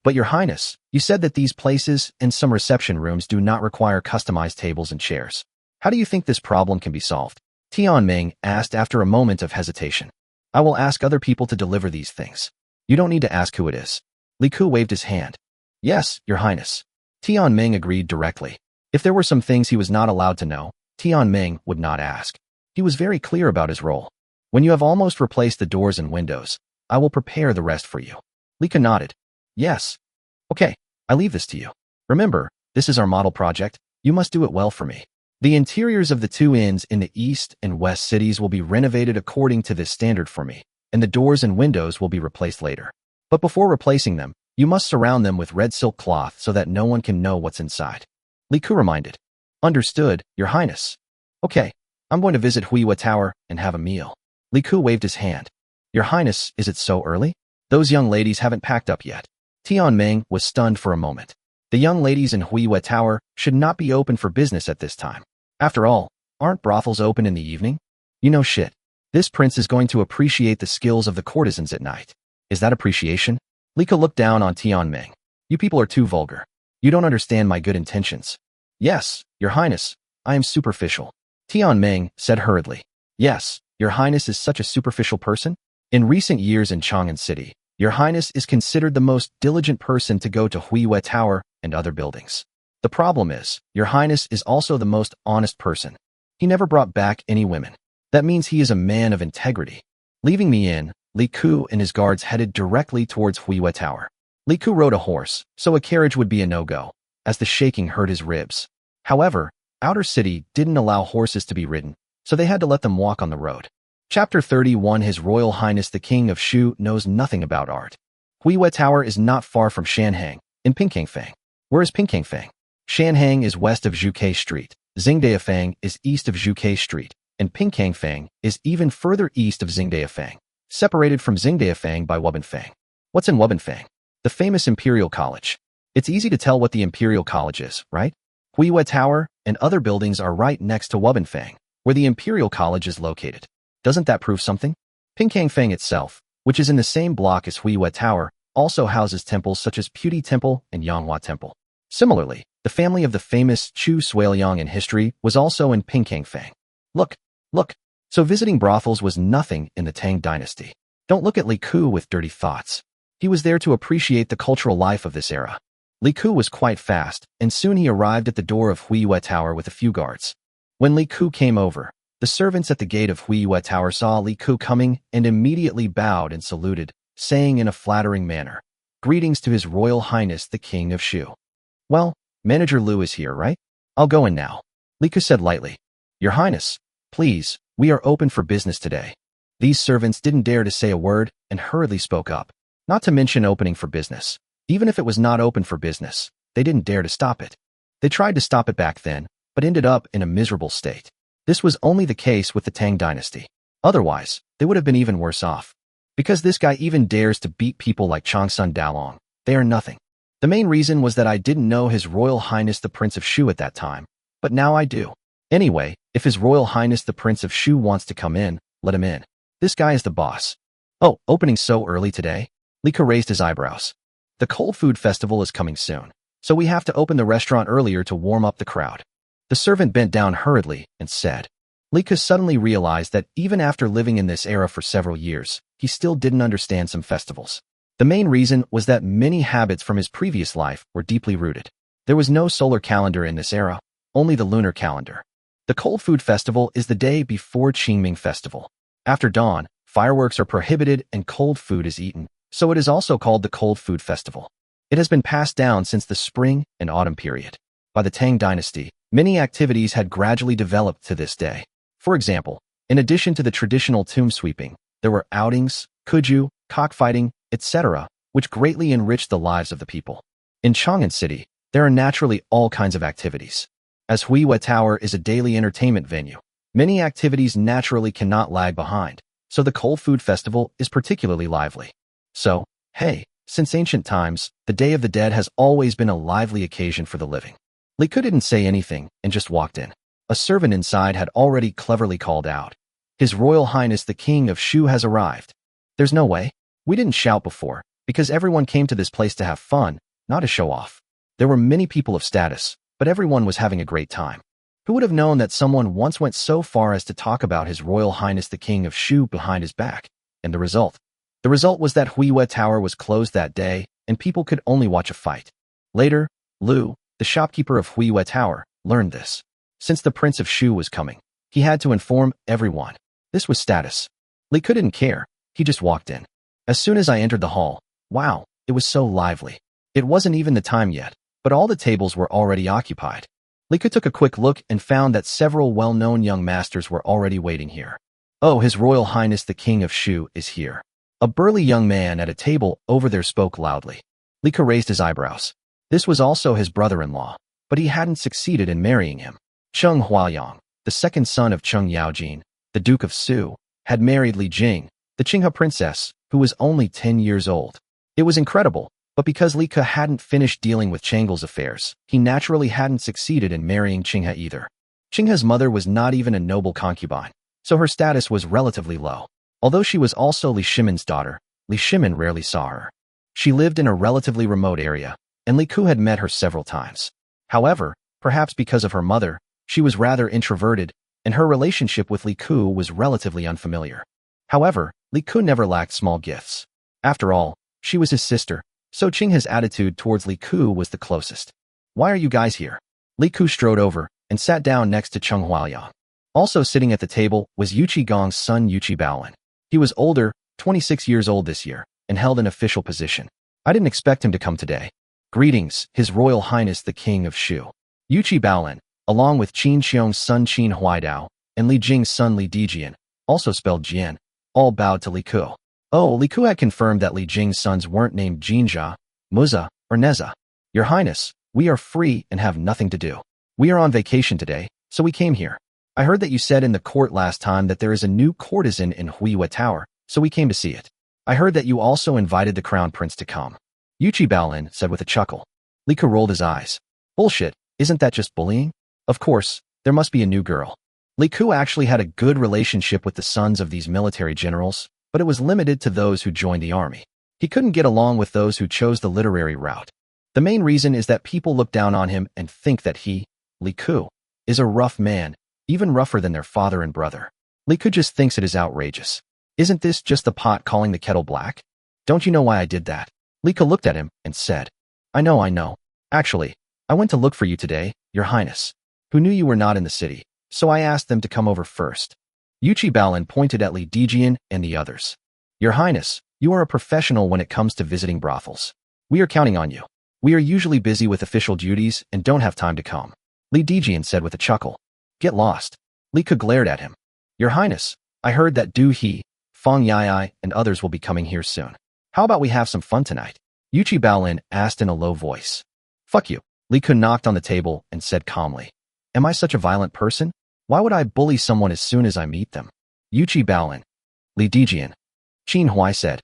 But Your Highness, you said that these places and some reception rooms do not require customized tables and chairs. How do you think this problem can be solved? Tianming asked after a moment of hesitation. I will ask other people to deliver these things. You don't need to ask who it is. Li Ku waved his hand. Yes, Your Highness. Tianming agreed directly. If there were some things he was not allowed to know, Tianming would not ask. He was very clear about his role. When you have almost replaced the doors and windows, I will prepare the rest for you. Lika nodded. Yes. Okay, I leave this to you. Remember, this is our model project. You must do it well for me. The interiors of the 2 inns in the east and west cities will be renovated according to this standard for me, and the doors and windows will be replaced later. But before replacing them, You must surround them with red silk cloth so that no one can know what's inside. Li Ku reminded. Understood, Your Highness. Okay, I'm going to visit Huiwa Tower and have a meal. Li Ku waved his hand. Your Highness, is it so early? Those young ladies haven't packed up yet. Tianming was stunned for a moment. The young ladies in Huiwa Tower should not be open for business at this time. After all, aren't brothels open in the evening? You know shit. This prince is going to appreciate the skills of the courtesans at night. Is that appreciation? Li Ku looked down on Tianming. You people are too vulgar. You don't understand my good intentions. Yes, Your Highness, I am superficial. Tianming said hurriedly. Yes, Your Highness is such a superficial person? In recent years in Chang'an City, Your Highness is considered the most diligent person to go to Huiwa Tower and other buildings. The problem is, Your Highness is also the most honest person. He never brought back any women. That means he is a man of integrity. Leaving me in, Li Ku and his guards headed directly towards Huiwa Tower. Li Ku rode a horse, so a carriage would be a no-go, as the shaking hurt his ribs. However, Outer City didn't allow horses to be ridden, so they had to let them walk on the road. Chapter 31 His Royal Highness the King of Shu knows nothing about art. Huiwa Tower is not far from Shanhang, in Pinkangfang. Where is Pinkangfang? Shanhang is west of Zhuke Street, Xingdayafang is east of Zhuke Street, and Pinkangfang is even further east of Xingdayafang, separated from Xingdayafang by Wubenfang. What's in Wubenfang? The famous Imperial College. It's easy to tell what the Imperial College is, right? Huiwa Tower and other buildings are right next to Wubenfang, where the Imperial College is located. Doesn't that prove something? Pinkangfang itself, which is in the same block as Huiwa Tower, also houses temples such as Puti Temple and Yanghua Temple. Similarly, the family of the famous Chu Suiliang in history was also in Pinkangfang. Look. So visiting brothels was nothing in the Tang dynasty. Don't look at Li Ku with dirty thoughts. He was there to appreciate the cultural life of this era. Li Ku was quite fast, and soon he arrived at the door of Huiwa Tower with a few guards. When Li Ku came over, the servants at the gate of Huiwa Tower saw Li Ku coming and immediately bowed and saluted, saying in a flattering manner, "Greetings to His Royal Highness the King of Shu." Well, Manager Liu is here, right? I'll go in now. Li Ku said lightly. Your Highness, please, we are open for business today. These servants didn't dare to say a word and hurriedly spoke up. Not to mention opening for business. Even if it was not open for business, they didn't dare to stop it. They tried to stop it back then, but ended up in a miserable state. This was only the case with the Tang dynasty. Otherwise, they would have been even worse off. Because this guy even dares to beat people like Changsun Dalong, they are nothing. The main reason was that I didn't know His Royal Highness the Prince of Shu at that time, but now I do. Anyway, if His Royal Highness the Prince of Shu wants to come in, let him in. This guy is the boss. Oh, opening so early today? Li Ku raised his eyebrows. The Cold Food Festival is coming soon, so we have to open the restaurant earlier to warm up the crowd. The servant bent down hurriedly and said. Li Ku suddenly realized that even after living in this era for several years, he still didn't understand some festivals. The main reason was that many habits from his previous life were deeply rooted. There was no solar calendar in this era, only the lunar calendar. The Cold Food Festival is the day before Qingming Festival. After dawn, fireworks are prohibited and cold food is eaten, so it is also called the Cold Food Festival. It has been passed down since the spring and autumn period. By the Tang dynasty, many activities had gradually developed to this day. For example, in addition to the traditional tomb sweeping, there were outings, kuju, cockfighting, etc., which greatly enriched the lives of the people. In Chang'an City, there are naturally all kinds of activities. As Huiwa Tower is a daily entertainment venue, many activities naturally cannot lag behind, so the Cold Food Festival is particularly lively. So, hey, since ancient times, the Day of the Dead has always been a lively occasion for the living. Li Ku didn't say anything and just walked in. A servant inside had already cleverly called out, His Royal Highness the King of Shu has arrived. There's no way. We didn't shout before, because everyone came to this place to have fun, not to show off. There were many people of status, but everyone was having a great time. Who would have known that someone once went so far as to talk about His Royal Highness the King of Shu behind his back? And the result? The result was that Huiwa Tower was closed that day, and people could only watch a fight. Later, Liu, the shopkeeper of Huiwa Tower, learned this. Since the Prince of Shu was coming, he had to inform everyone. This was status. Li Ku didn't care. He just walked in. As soon as I entered the hall, wow, it was so lively. It wasn't even the time yet, but all the tables were already occupied. Li Ku took a quick look and found that several well-known young masters were already waiting here. Oh, His Royal Highness the King of Shu is here. A burly young man at a table over there spoke loudly. Li Ke raised his eyebrows. This was also his brother-in-law, but he hadn't succeeded in marrying him. Cheng Huayang, the second son of Cheng Yaojin, the Duke of Su, had married Li Jing, the Qinghe princess, who was only 10 years old. It was incredible, but because Li Ke hadn't finished dealing with Changle's affairs, he naturally hadn't succeeded in marrying Qinghe either. Qinghe's mother was not even a noble concubine, so her status was relatively low. Although she was also Li Shimin's daughter, Li Shimin rarely saw her. She lived in a relatively remote area, and Li Ke had met her several times. However, perhaps because of her mother, she was rather introverted, and her relationship with Li Ke was relatively unfamiliar. However, Li Ke never lacked small gifts. After all, she was his sister, so Qinghe's attitude towards Li Ke was the closest. Why are you guys here? Li Ke strode over and sat down next to Cheng Huayang. Also sitting at the table was Yuqi Gong's son Yuqi Baolin. He was older, 26 years old this year, and held an official position. I didn't expect him to come today. Greetings, His Royal Highness the King of Shu. Yuqi Baolin, along with Qin Xiong's son Qin Huaidao and Li Jing's son Li Dijian, also spelled Jian, all bowed to Li Ke. Oh, Li Ke had confirmed that Li Jing's sons weren't named Jinjia, Muza, or Neza. Your Highness, we are free and have nothing to do. We are on vacation today, so we came here. I heard that you said in the court last time that there is a new courtesan in Huiyue Tower, so we came to see it. I heard that you also invited the crown prince to come. Yuqi Baolin said with a chuckle. Li Ke rolled his eyes. Bullshit, isn't that just bullying? Of course, there must be a new girl. Li Ke actually had a good relationship with the sons of these military generals, but it was limited to those who joined the army. He couldn't get along with those who chose the literary route. The main reason is that people look down on him and think that he, Li Ke, is a rough man, even rougher than their father and brother. Li Ke just thinks it is outrageous. Isn't this just the pot calling the kettle black? Don't you know why I did that? Li Ke looked at him and said, I know. Actually, I went to look for you today, Your Highness, who knew you were not in the city, so I asked them to come over first. Yuqi Baolin pointed at Li Dijian and the others. Your Highness, you are a professional when it comes to visiting brothels. We are counting on you. We are usually busy with official duties and don't have time to come. Li Dijian said with a chuckle. Get lost. Li Ke glared at him. Your Highness, I heard that Du He, Feng Yai, and others will be coming here soon. How about we have some fun tonight? Yuqi Baolin asked in a low voice. Fuck you. Li Ke knocked on the table and said calmly. Am I such a violent person? Why would I bully someone as soon as I meet them? Yuqi Baolin. Li Dijian. Qin Huai said.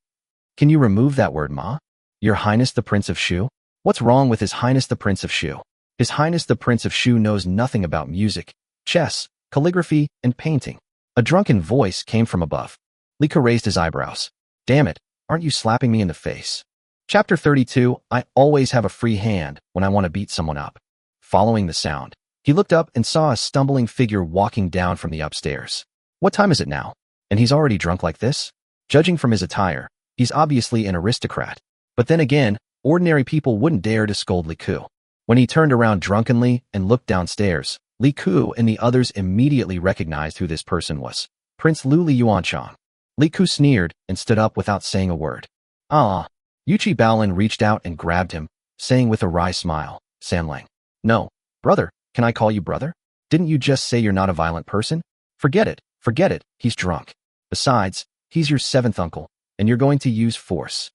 Can you remove that word, Ma? Your Highness the Prince of Shu? What's wrong with His Highness the Prince of Shu? His Highness the Prince of Shu knows nothing about music, chess, calligraphy, and painting. A drunken voice came from above. Li Ke raised his eyebrows. Damn it, aren't you slapping me in the face? Chapter 32, I always have a free hand when I want to beat someone up. Following the sound, he looked up and saw a stumbling figure walking down from the upstairs. What time is it now? And he's already drunk like this? Judging from his attire, he's obviously an aristocrat. But then again, ordinary people wouldn't dare to scold Li Ke. When he turned around drunkenly and looked downstairs, Li Ke and the others immediately recognized who this person was. Prince Lu Li Yuanchang. Li Ke sneered and stood up without saying a word. Ah. Yuqi Baolin reached out and grabbed him, saying with a wry smile, Sanlang. No, brother, can I call you brother? Didn't you just say you're not a violent person? Forget it, he's drunk. Besides, he's your seventh uncle, and you're going to use force.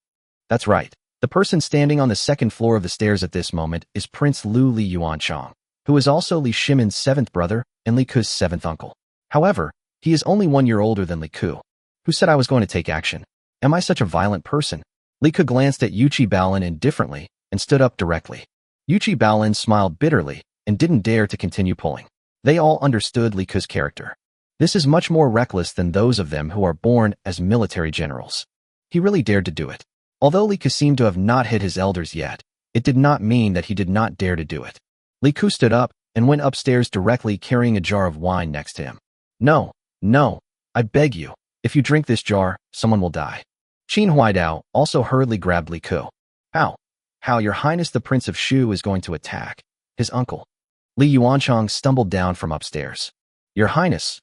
That's right. The person standing on the second floor of the stairs at this moment is Prince Lu Li Yuanchang, who is also Li Shimin's seventh brother and Li Ke's seventh uncle. However, he is only 1 year older than Li Ke. Who said I was going to take action? Am I such a violent person? Li Ke glanced at Yuqi Baolin indifferently and stood up directly. Yuqi Baolin smiled bitterly and didn't dare to continue pulling. They all understood Li Ke's character. This is much more reckless than those of them who are born as military generals. He really dared to do it. Although Li Ke seemed to have not hit his elders yet, it did not mean that he did not dare to do it. Li Ke stood up and went upstairs directly carrying a jar of wine next to him. No, I beg you. If you drink this jar, someone will die. Qin Huaidao also hurriedly grabbed Li Ke. How Your Highness the Prince of Shu is going to attack his uncle. Li Yuanchang stumbled down from upstairs. Your Highness,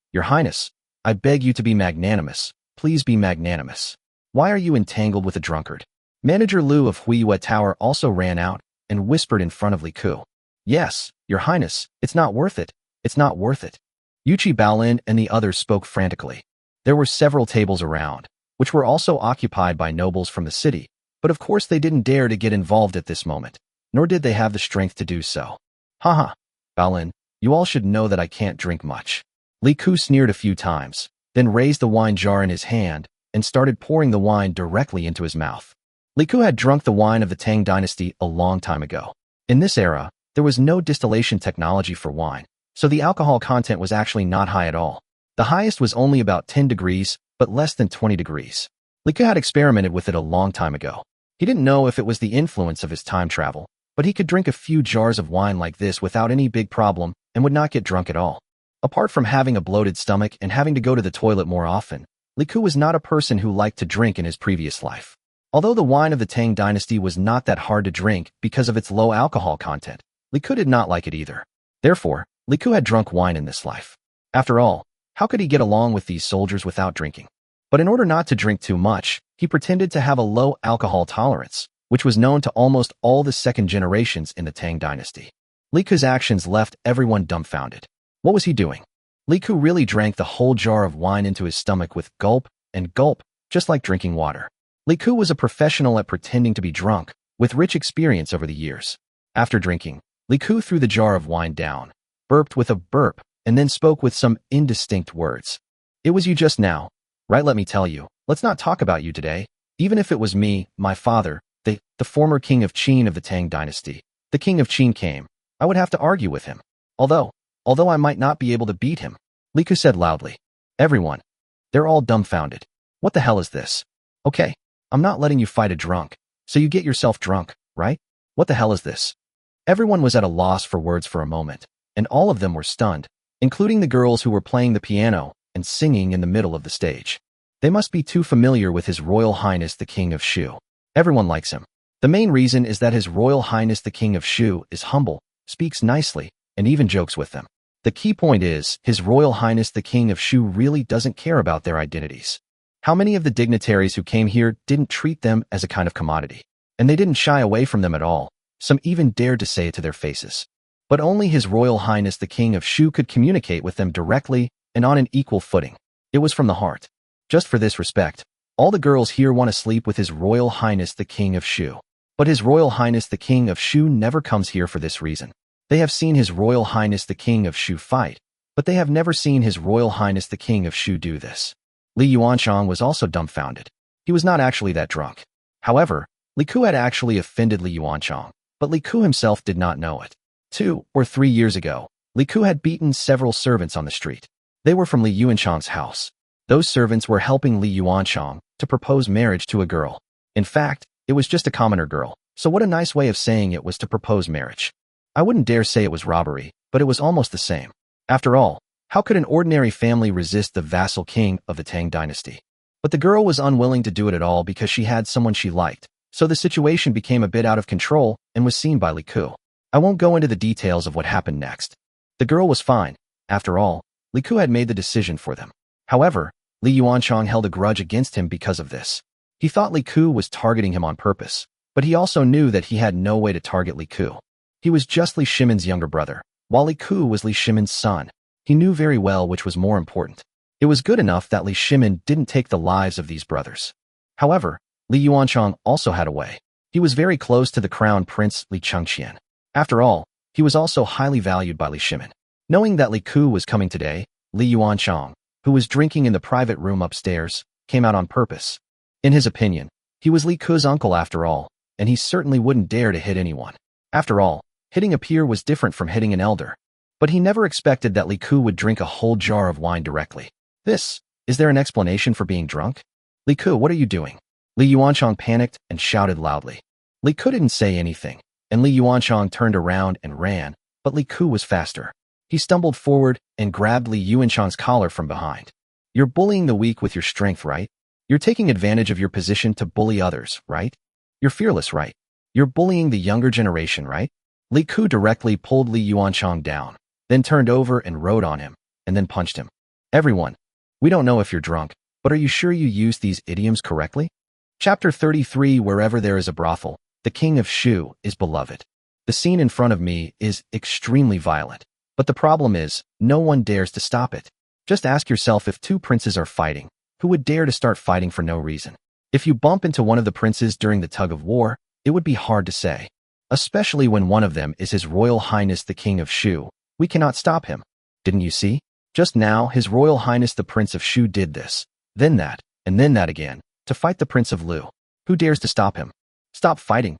I beg you to be magnanimous. Please be magnanimous. Why are you entangled with a drunkard? Manager Lu of Huiyue Tower also ran out and whispered in front of Li Ke. Yes, Your Highness, it's not worth it. Yuqi Baolin and the others spoke frantically. There were several tables around, which were also occupied by nobles from the city, But of course they didn't dare to get involved at this moment, nor did they have the strength to do so. Haha, Balin, you all should know that I can't drink much. Li Ku sneered a few times, then raised the wine jar in his hand and started pouring the wine directly into his mouth. Li Ku had drunk the wine of the Tang dynasty a long time ago. In this era, there was no distillation technology for wine, so the alcohol content was actually not high at all. The highest was only about 10 degrees, but less than 20 degrees. Li Ku had experimented with it a long time ago. He didn't know if it was the influence of his time travel, but he could drink a few jars of wine like this without any big problem and would not get drunk at all. Apart from having a bloated stomach and having to go to the toilet more often, Li Ku was not a person who liked to drink in his previous life. Although the wine of the Tang dynasty was not that hard to drink because of its low alcohol content, Li Ku did not like it either. Therefore, Li Ku had drunk wine in this life. After all, how could he get along with these soldiers without drinking? But in order not to drink too much, he pretended to have a low alcohol tolerance, which was known to almost all the second generations in the Tang dynasty. Li Ku's actions left everyone dumbfounded. What was he doing? Li Ku really drank the whole jar of wine into his stomach with gulp and gulp, just like drinking water. Li Ku was a professional at pretending to be drunk, with rich experience over the years. After drinking, Li Ku threw the jar of wine down, burped with a burp, and then spoke with some indistinct words. It was you just now, right? Let me tell you, let's not talk about you today. Even if it was me, my father, the former king of Qin of the Tang dynasty, the king of Qin came, I would have to argue with him. Although I might not be able to beat him, Li Ku said loudly. Everyone, they're all dumbfounded. What the hell is this? Okay, I'm not letting you fight a drunk, so you get yourself drunk, right? What the hell is this? Everyone was at a loss for words for a moment, and all of them were stunned, including the girls who were playing the piano and singing in the middle of the stage. They must be too familiar with His Royal Highness the King of Shu. Everyone likes him. The main reason is that His Royal Highness the King of Shu is humble, speaks nicely, and even jokes with them. The key point is, His Royal Highness the King of Shu really doesn't care about their identities. How many of the dignitaries who came here didn't treat them as a kind of commodity? And they didn't shy away from them at all. Some even dared to say it to their faces. But only His Royal Highness the King of Shu could communicate with them directly and on an equal footing. It was from the heart. Just for this respect, all the girls here want to sleep with His Royal Highness the King of Shu. But His Royal Highness the King of Shu never comes here for this reason. They have seen His Royal Highness the King of Shu fight, but they have never seen His Royal Highness the King of Shu do this. Li Yuanchang was also dumbfounded. He was not actually that drunk. However, Li Ku had actually offended Li Yuanchang, but Li Ku himself did not know it. 2 or 3 years ago, Li Ku had beaten several servants on the street. They were from Li Yuanchang's house. Those servants were helping Li Yuanchang to propose marriage to a girl. In fact, it was just a commoner girl, so what a nice way of saying it was to propose marriage. I wouldn't dare say it was robbery, but it was almost the same. After all, how could an ordinary family resist the vassal king of the Tang dynasty? But the girl was unwilling to do it at all because she had someone she liked, so the situation became a bit out of control and was seen by Li Ku. I won't go into the details of what happened next. The girl was fine. After all, Li Ku had made the decision for them. However, Li Yuanchang held a grudge against him because of this. He thought Li Ku was targeting him on purpose, but he also knew that he had no way to target Li Ku. He was just Li Shimin's younger brother, while Li Ku was Li Shimin's son. He knew very well which was more important. It was good enough that Li Shimin didn't take the lives of these brothers. However, Li Yuanchang also had a way. He was very close to the crown prince Li Chengqian. After all, he was also highly valued by Li Shimin. Knowing that Li Ku was coming today, Li Yuanchang, who was drinking in the private room upstairs, came out on purpose. In his opinion, he was Li Ku's uncle after all, and he certainly wouldn't dare to hit anyone. After all, hitting a peer was different from hitting an elder. But he never expected that Li Ku would drink a whole jar of wine directly. Is there an explanation for being drunk? Li Ku, what are you doing? Li Yuanchang panicked and shouted loudly. Li Ku didn't say anything, and Li Yuanchang turned around and ran, but Li Ku was faster. He stumbled forward and grabbed Li Yuanchang's collar from behind. You're bullying the weak with your strength, right? You're taking advantage of your position to bully others, right? You're fearless, right? You're bullying the younger generation, right? Li Ku directly pulled Li Yuanchang down, then turned over and rode on him, and then punched him. Everyone, we don't know if you're drunk, but are you sure you used these idioms correctly? Chapter 33. Wherever there is a brothel, the king of Shu is beloved. The scene in front of me is extremely violent, but the problem is, no one dares to stop it. Just ask yourself, if two princes are fighting, who would dare to start fighting for no reason? If you bump into one of the princes during the tug of war, it would be hard to say. Especially when one of them is His Royal Highness the King of Shu. We cannot stop him. Didn't you see? Just now, His Royal Highness the Prince of Shu did this, then that, and then that again, to fight the Prince of Lu. Who dares to stop him? Stop fighting,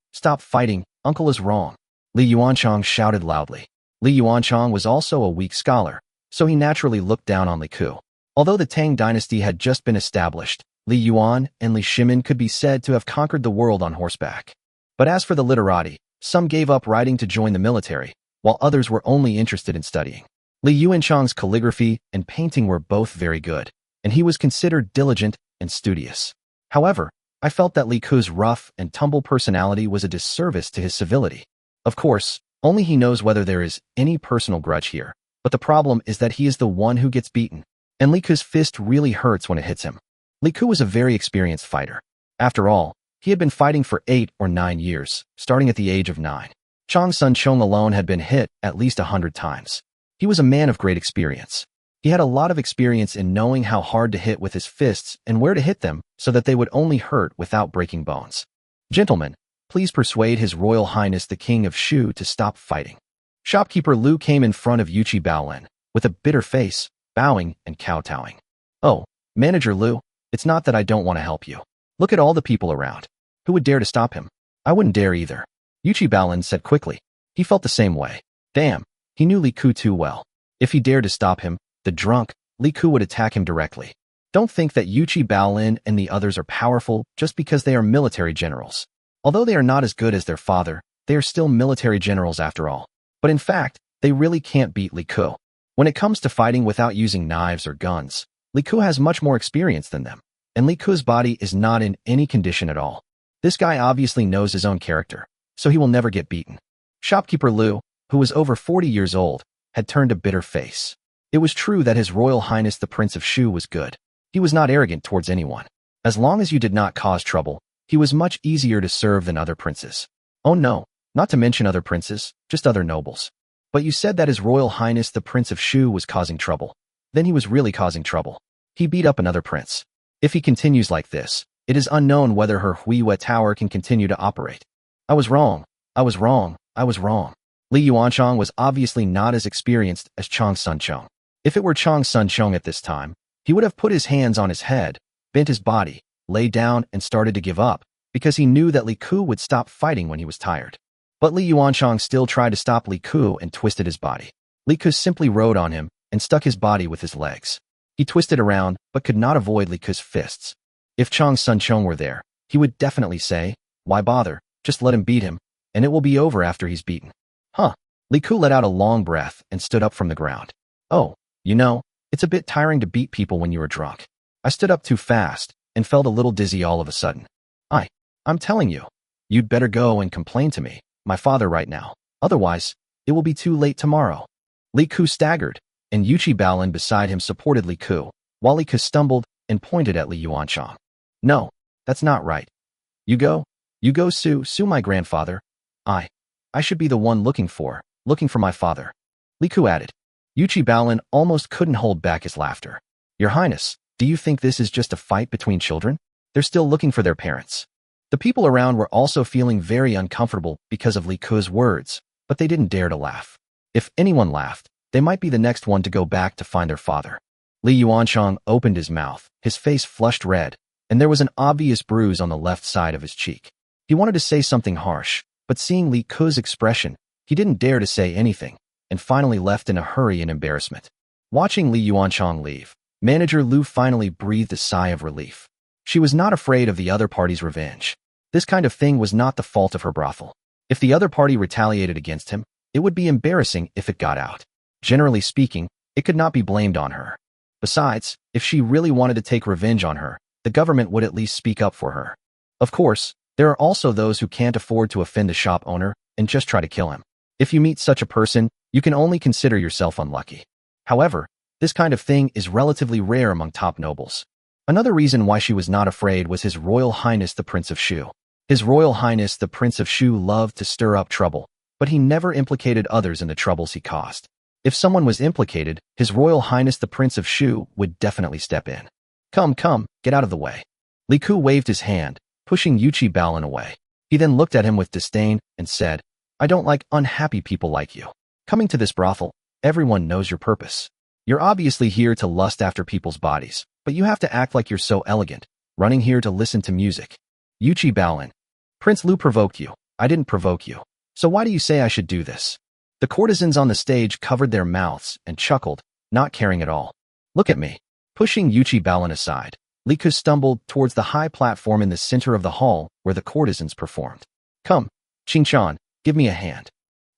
uncle is wrong. Li Yuanchang shouted loudly. Li Yuanchang was also a weak scholar, so he naturally looked down on Li Ku. Although the Tang dynasty had just been established, Li Yuan and Li Shimin could be said to have conquered the world on horseback. But as for the literati, some gave up riding to join the military, while others were only interested in studying. Li Yuanchang's calligraphy and painting were both very good, and he was considered diligent and studious. However, I felt that Li Ku's rough and tumble personality was a disservice to his civility. Of course, only he knows whether there is any personal grudge here, but the problem is that he is the one who gets beaten, and Li Ku's fist really hurts when it hits him. Li Ku was a very experienced fighter. After all, he had been fighting for 8 or 9 years, starting at the age of 9. Chang Sun Chung alone had been hit at least 100 times. He was a man of great experience. He had a lot of experience in knowing how hard to hit with his fists and where to hit them so that they would only hurt without breaking bones. Gentlemen, please persuade His Royal Highness the King of Shu to stop fighting. Shopkeeper Lu came in front of Yuchi Baolin, with a bitter face, bowing and kowtowing. Oh, Manager Lu, it's not that I don't want to help you. Look at all the people around. Who would dare to stop him? I wouldn't dare either. Yuchi Baolin said quickly. He felt the same way. Damn, he knew Li Ku too well. If he dared to stop him, the drunk, Li Ku would attack him directly. Don't think that Yuchi Baolin and the others are powerful just because they are military generals. Although they are not as good as their father, they are still military generals after all. But in fact, they really can't beat Li Ku. When it comes to fighting without using knives or guns, Li Ku has much more experience than them, and Li Ku's body is not in any condition at all. This guy obviously knows his own character, so he will never get beaten. Shopkeeper Lu, who was over 40 years old, had turned a bitter face. It was true that His Royal Highness the Prince of Shu was good. He was not arrogant towards anyone. As long as you did not cause trouble, he was much easier to serve than other princes. Oh no, not to mention other princes, just other nobles. But you said that His Royal Highness the Prince of Shu was causing trouble. Then he was really causing trouble. He beat up another prince. If he continues like this, it is unknown whether her Huiyue Tower can continue to operate. I was wrong. Li Yuanchang was obviously not as experienced as Chang Sun Chung. If it were Chang Sun Chung at this time, he would have put his hands on his head, bent his body, lay down and started to give up, because he knew that Li Ku would stop fighting when he was tired. But Li Yuanchang still tried to stop Li Ku and twisted his body. Li Ku simply rode on him and stuck his body with his legs. He twisted around, but could not avoid Li Ku's fists. If Chang Sun Chung were there, he would definitely say, why bother, just let him beat him, and it will be over after he's beaten. Huh. Li Ku let out a long breath and stood up from the ground. Oh, you know, it's a bit tiring to beat people when you are drunk. I stood up too fast and felt a little dizzy all of a sudden. I'm telling you, you'd better go and complain to me, my father right now. Otherwise, it will be too late tomorrow. Li Ku staggered, and Yuchi Baolin beside him supported Li Ku, while Li Ku stumbled and pointed at Li Yuanchang. No, that's not right. You go sue my grandfather. I should be the one looking for my father. Li Ku added. Yuchi Baolin almost couldn't hold back his laughter. Your Highness, do you think this is just a fight between children? They're still looking for their parents. The people around were also feeling very uncomfortable because of Li Ku's words, but they didn't dare to laugh. If anyone laughed, they might be the next one to go back to find their father. Li Yuanchang opened his mouth, his face flushed red, and there was an obvious bruise on the left side of his cheek. He wanted to say something harsh, but seeing Li Ku's expression, he didn't dare to say anything, and finally left in a hurry and embarrassment. Watching Li Yuanchang leave, Manager Lu finally breathed a sigh of relief. She was not afraid of the other party's revenge. This kind of thing was not the fault of her brothel. If the other party retaliated against him, it would be embarrassing if it got out. Generally speaking, it could not be blamed on her. Besides, if she really wanted to take revenge on her, the government would at least speak up for her. Of course, there are also those who can't afford to offend the shop owner and just try to kill him. If you meet such a person, you can only consider yourself unlucky. However, this kind of thing is relatively rare among top nobles. Another reason why she was not afraid was His Royal Highness the Prince of Shu. His Royal Highness the Prince of Shu loved to stir up trouble, but he never implicated others in the troubles he caused. If someone was implicated, His Royal Highness the Prince of Shu would definitely step in. Come, get out of the way. Li Ku waved his hand, pushing Yuchi Balan away. He then looked at him with disdain and said, I don't like unhappy people like you. Coming to this brothel, everyone knows your purpose. You're obviously here to lust after people's bodies, but you have to act like you're so elegant, running here to listen to music. Yuchi Balan. Prince Lu provoked you. I didn't provoke you. So why do you say I should do this? The courtesans on the stage covered their mouths and chuckled, not caring at all. Look at me. Pushing Yuchi Balan aside, Li Ku stumbled towards the high platform in the center of the hall where the courtesans performed. Come, Qingchan, give me a hand.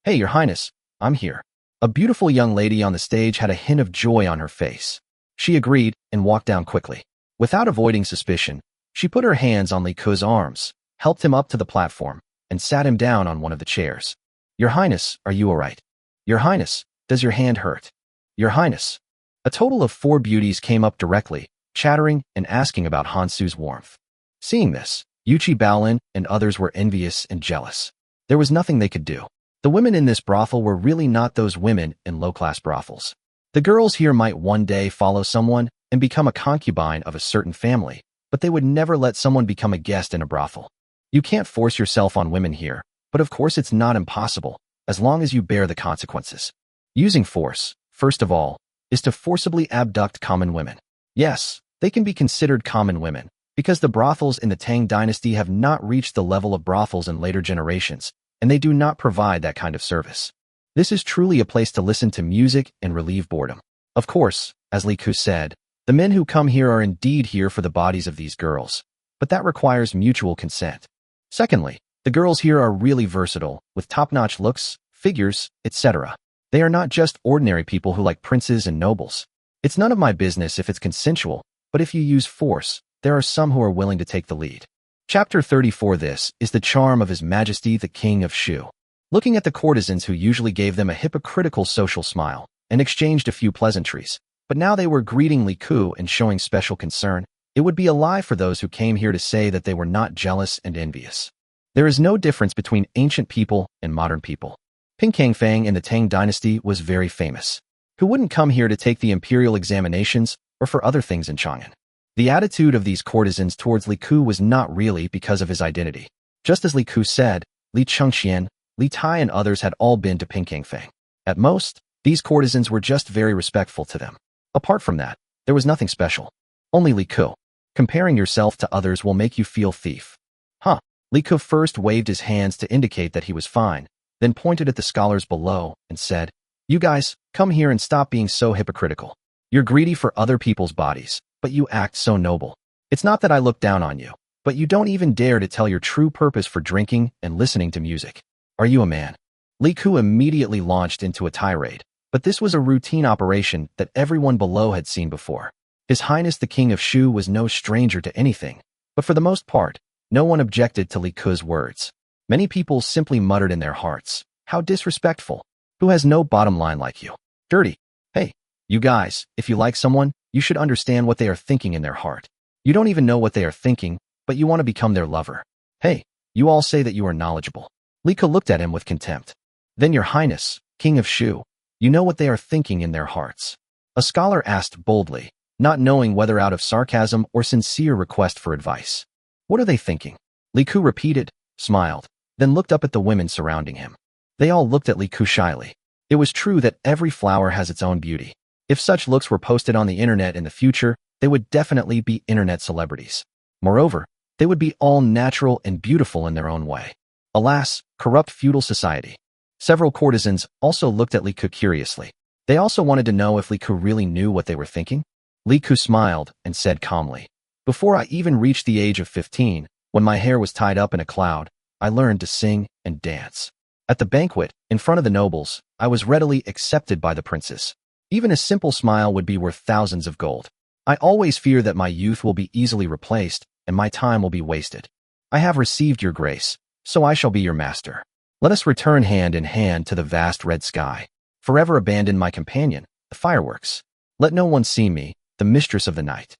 Hey, Your Highness, I'm here. A beautiful young lady on the stage had a hint of joy on her face. She agreed and walked down quickly. Without avoiding suspicion, she put her hands on Li Ku's arms, helped him up to the platform, and sat him down on one of the chairs. Your Highness, are you all right? Your Highness, does your hand hurt? Your Highness. A total of 4 beauties came up directly, chattering and asking about Hansu's warmth. Seeing this, Yuchi Balan and others were envious and jealous. There was nothing they could do. The women in this brothel were really not those women in low-class brothels. The girls here might one day follow someone and become a concubine of a certain family, but they would never let someone become a guest in a brothel. You can't force yourself on women here, but of course it's not impossible, as long as you bear the consequences. Using force, first of all, is to forcibly abduct common women. Yes, they can be considered common women, because the brothels in the Tang dynasty have not reached the level of brothels in later generations, and they do not provide that kind of service. This is truly a place to listen to music and relieve boredom. Of course, as Li Ku said, the men who come here are indeed here for the bodies of these girls, but that requires mutual consent. Secondly, the girls here are really versatile, with top-notch looks, figures, etc. They are not just ordinary people who like princes and nobles. It's none of my business if it's consensual, but if you use force, there are some who are willing to take the lead. Chapter 34. This is the charm of His Majesty the King of Shu. Looking at the courtesans who usually gave them a hypocritical social smile and exchanged a few pleasantries, but now they were greeting Li Ku and showing special concern, it would be a lie for those who came here to say that they were not jealous and envious. There is no difference between ancient people and modern people. Pinkangfang in the Tang dynasty was very famous. Who wouldn't come here to take the imperial examinations or for other things in Chang'an? The attitude of these courtesans towards Li Ku was not really because of his identity. Just as Li Ku said, Li Chengxian, Li Tai and others had all been to Pinkangfang. At most, these courtesans were just very respectful to them. Apart from that, there was nothing special. Only Li Ku. Comparing yourself to others will make you feel thief. Huh. Li Ku first waved his hands to indicate that he was fine, then pointed at the scholars below and said, You guys, come here and stop being so hypocritical. You're greedy for other people's bodies, but you act so noble. It's not that I look down on you, but you don't even dare to tell your true purpose for drinking and listening to music. Are you a man? Li Ku immediately launched into a tirade, but this was a routine operation that everyone below had seen before. His Highness the King of Shu was no stranger to anything, but for the most part, no one objected to Li Ku's words. Many people simply muttered in their hearts, How disrespectful. Who has no bottom line like you? Dirty. Hey, you guys, if you like someone, you should understand what they are thinking in their heart. You don't even know what they are thinking, but you want to become their lover. Hey, you all say that you are knowledgeable. Li Ku looked at him with contempt. Then Your Highness, King of Shu, you know what they are thinking in their hearts. A scholar asked boldly, not knowing whether out of sarcasm or sincere request for advice. What are they thinking? Li Ku repeated, smiled, then looked up at the women surrounding him. They all looked at Li Ku shyly. It was true that every flower has its own beauty. If such looks were posted on the internet in the future, they would definitely be internet celebrities. Moreover, they would be all natural and beautiful in their own way. Alas, corrupt feudal society. Several courtesans also looked at Li Ku curiously. They also wanted to know if Li Ku really knew what they were thinking. Li Ku smiled and said calmly, Before I even reached the age of 15, when my hair was tied up in a cloud, I learned to sing and dance. At the banquet, in front of the nobles, I was readily accepted by the princes. Even a simple smile would be worth thousands of gold. I always fear that my youth will be easily replaced and my time will be wasted. I have received your grace, so I shall be your master. Let us return hand in hand to the vast red sky. Forever abandon my companion, the fireworks. Let no one see me, the mistress of the night.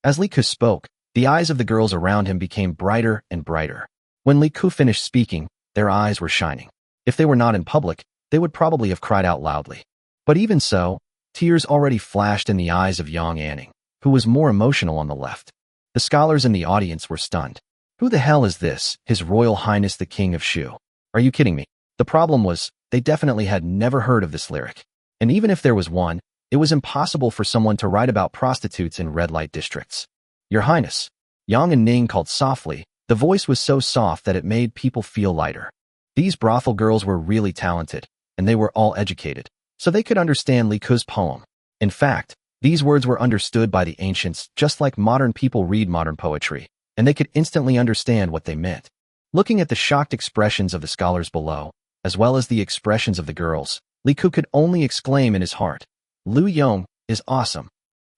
As Li Ku spoke, the eyes of the girls around him became brighter and brighter. When Li Ku finished speaking, their eyes were shining. If they were not in public, they would probably have cried out loudly. But even so, tears already flashed in the eyes of Yang Anning, who was more emotional on the left. The scholars in the audience were stunned. Who the hell is this, His Royal Highness the King of Shu? Are you kidding me? The problem was, they definitely had never heard of this lyric. And even if there was one, it was impossible for someone to write about prostitutes in red light districts. Your Highness. Yang and Ning called softly. The voice was so soft that it made people feel lighter. These brothel girls were really talented, and they were all educated, so they could understand Li Ku's poem. In fact, these words were understood by the ancients just like modern people read modern poetry, and they could instantly understand what they meant. Looking at the shocked expressions of the scholars below, as well as the expressions of the girls, Li Ku could only exclaim in his heart, Lu Yong is awesome.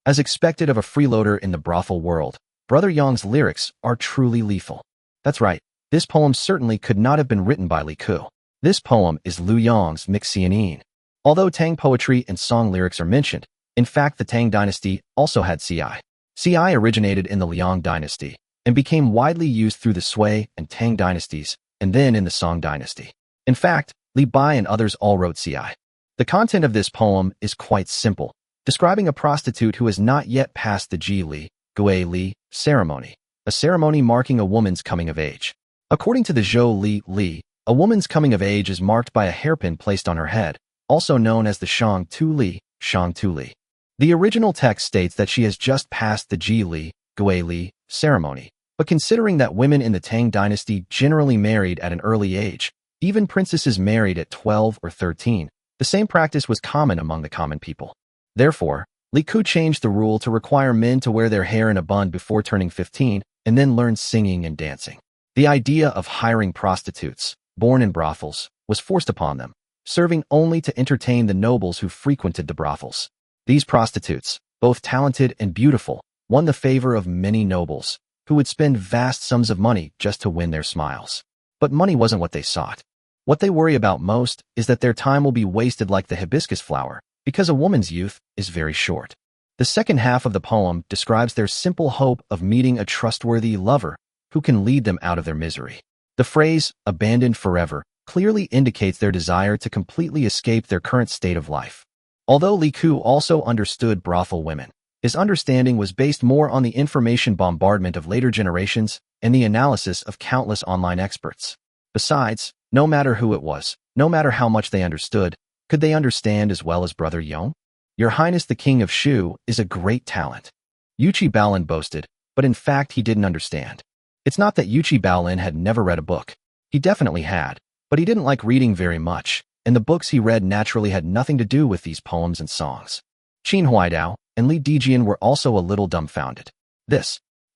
As expected of a freeloader in the brothel world, Brother Yong's lyrics are truly lethal. That's right, this poem certainly could not have been written by Li Ku. This poem is Lu Yong's Mixianine. Although Tang poetry and song lyrics are mentioned, in fact the Tang dynasty also had Ci. Ci originated in the Liang dynasty and became widely used through the Sui and Tang dynasties and then in the Song dynasty. In fact, Li Bai and others all wrote Ci. The content of this poem is quite simple, describing a prostitute who has not yet passed the Ji Li, Gui Li ceremony, a ceremony marking a woman's coming of age. According to the Zhou Li Li, a woman's coming of age is marked by a hairpin placed on her head, also known as the Shang Tu Li, Shang Tu Li. The original text states that she has just passed the Ji Li, Gui Li ceremony, but considering that women in the Tang dynasty generally married at an early age, even princesses married at 12 or 13, the same practice was common among the common people. Therefore, Li Ku changed the rule to require men to wear their hair in a bun before turning 15 and then learn singing and dancing. The idea of hiring prostitutes, born in brothels, was forced upon them, serving only to entertain the nobles who frequented the brothels. These prostitutes, both talented and beautiful, won the favor of many nobles, who would spend vast sums of money just to win their smiles. But money wasn't what they sought. What they worry about most is that their time will be wasted like the hibiscus flower, because a woman's youth is very short. The second half of the poem describes their simple hope of meeting a trustworthy lover who can lead them out of their misery. The phrase, abandoned forever, clearly indicates their desire to completely escape their current state of life. Although Li Ku also understood brothel women, his understanding was based more on the information bombardment of later generations and the analysis of countless online experts. Besides, no matter who it was, no matter how much they understood, could they understand as well as Brother Yong? Your Highness the King of Shu is a great talent. Yuchi Baolin boasted, but in fact he didn't understand. It's not that Yuchi Baolin had never read a book. He definitely had, but he didn't like reading very much, and the books he read naturally had nothing to do with these poems and songs. Qin Huaidao and Li Dijian were also a little dumbfounded.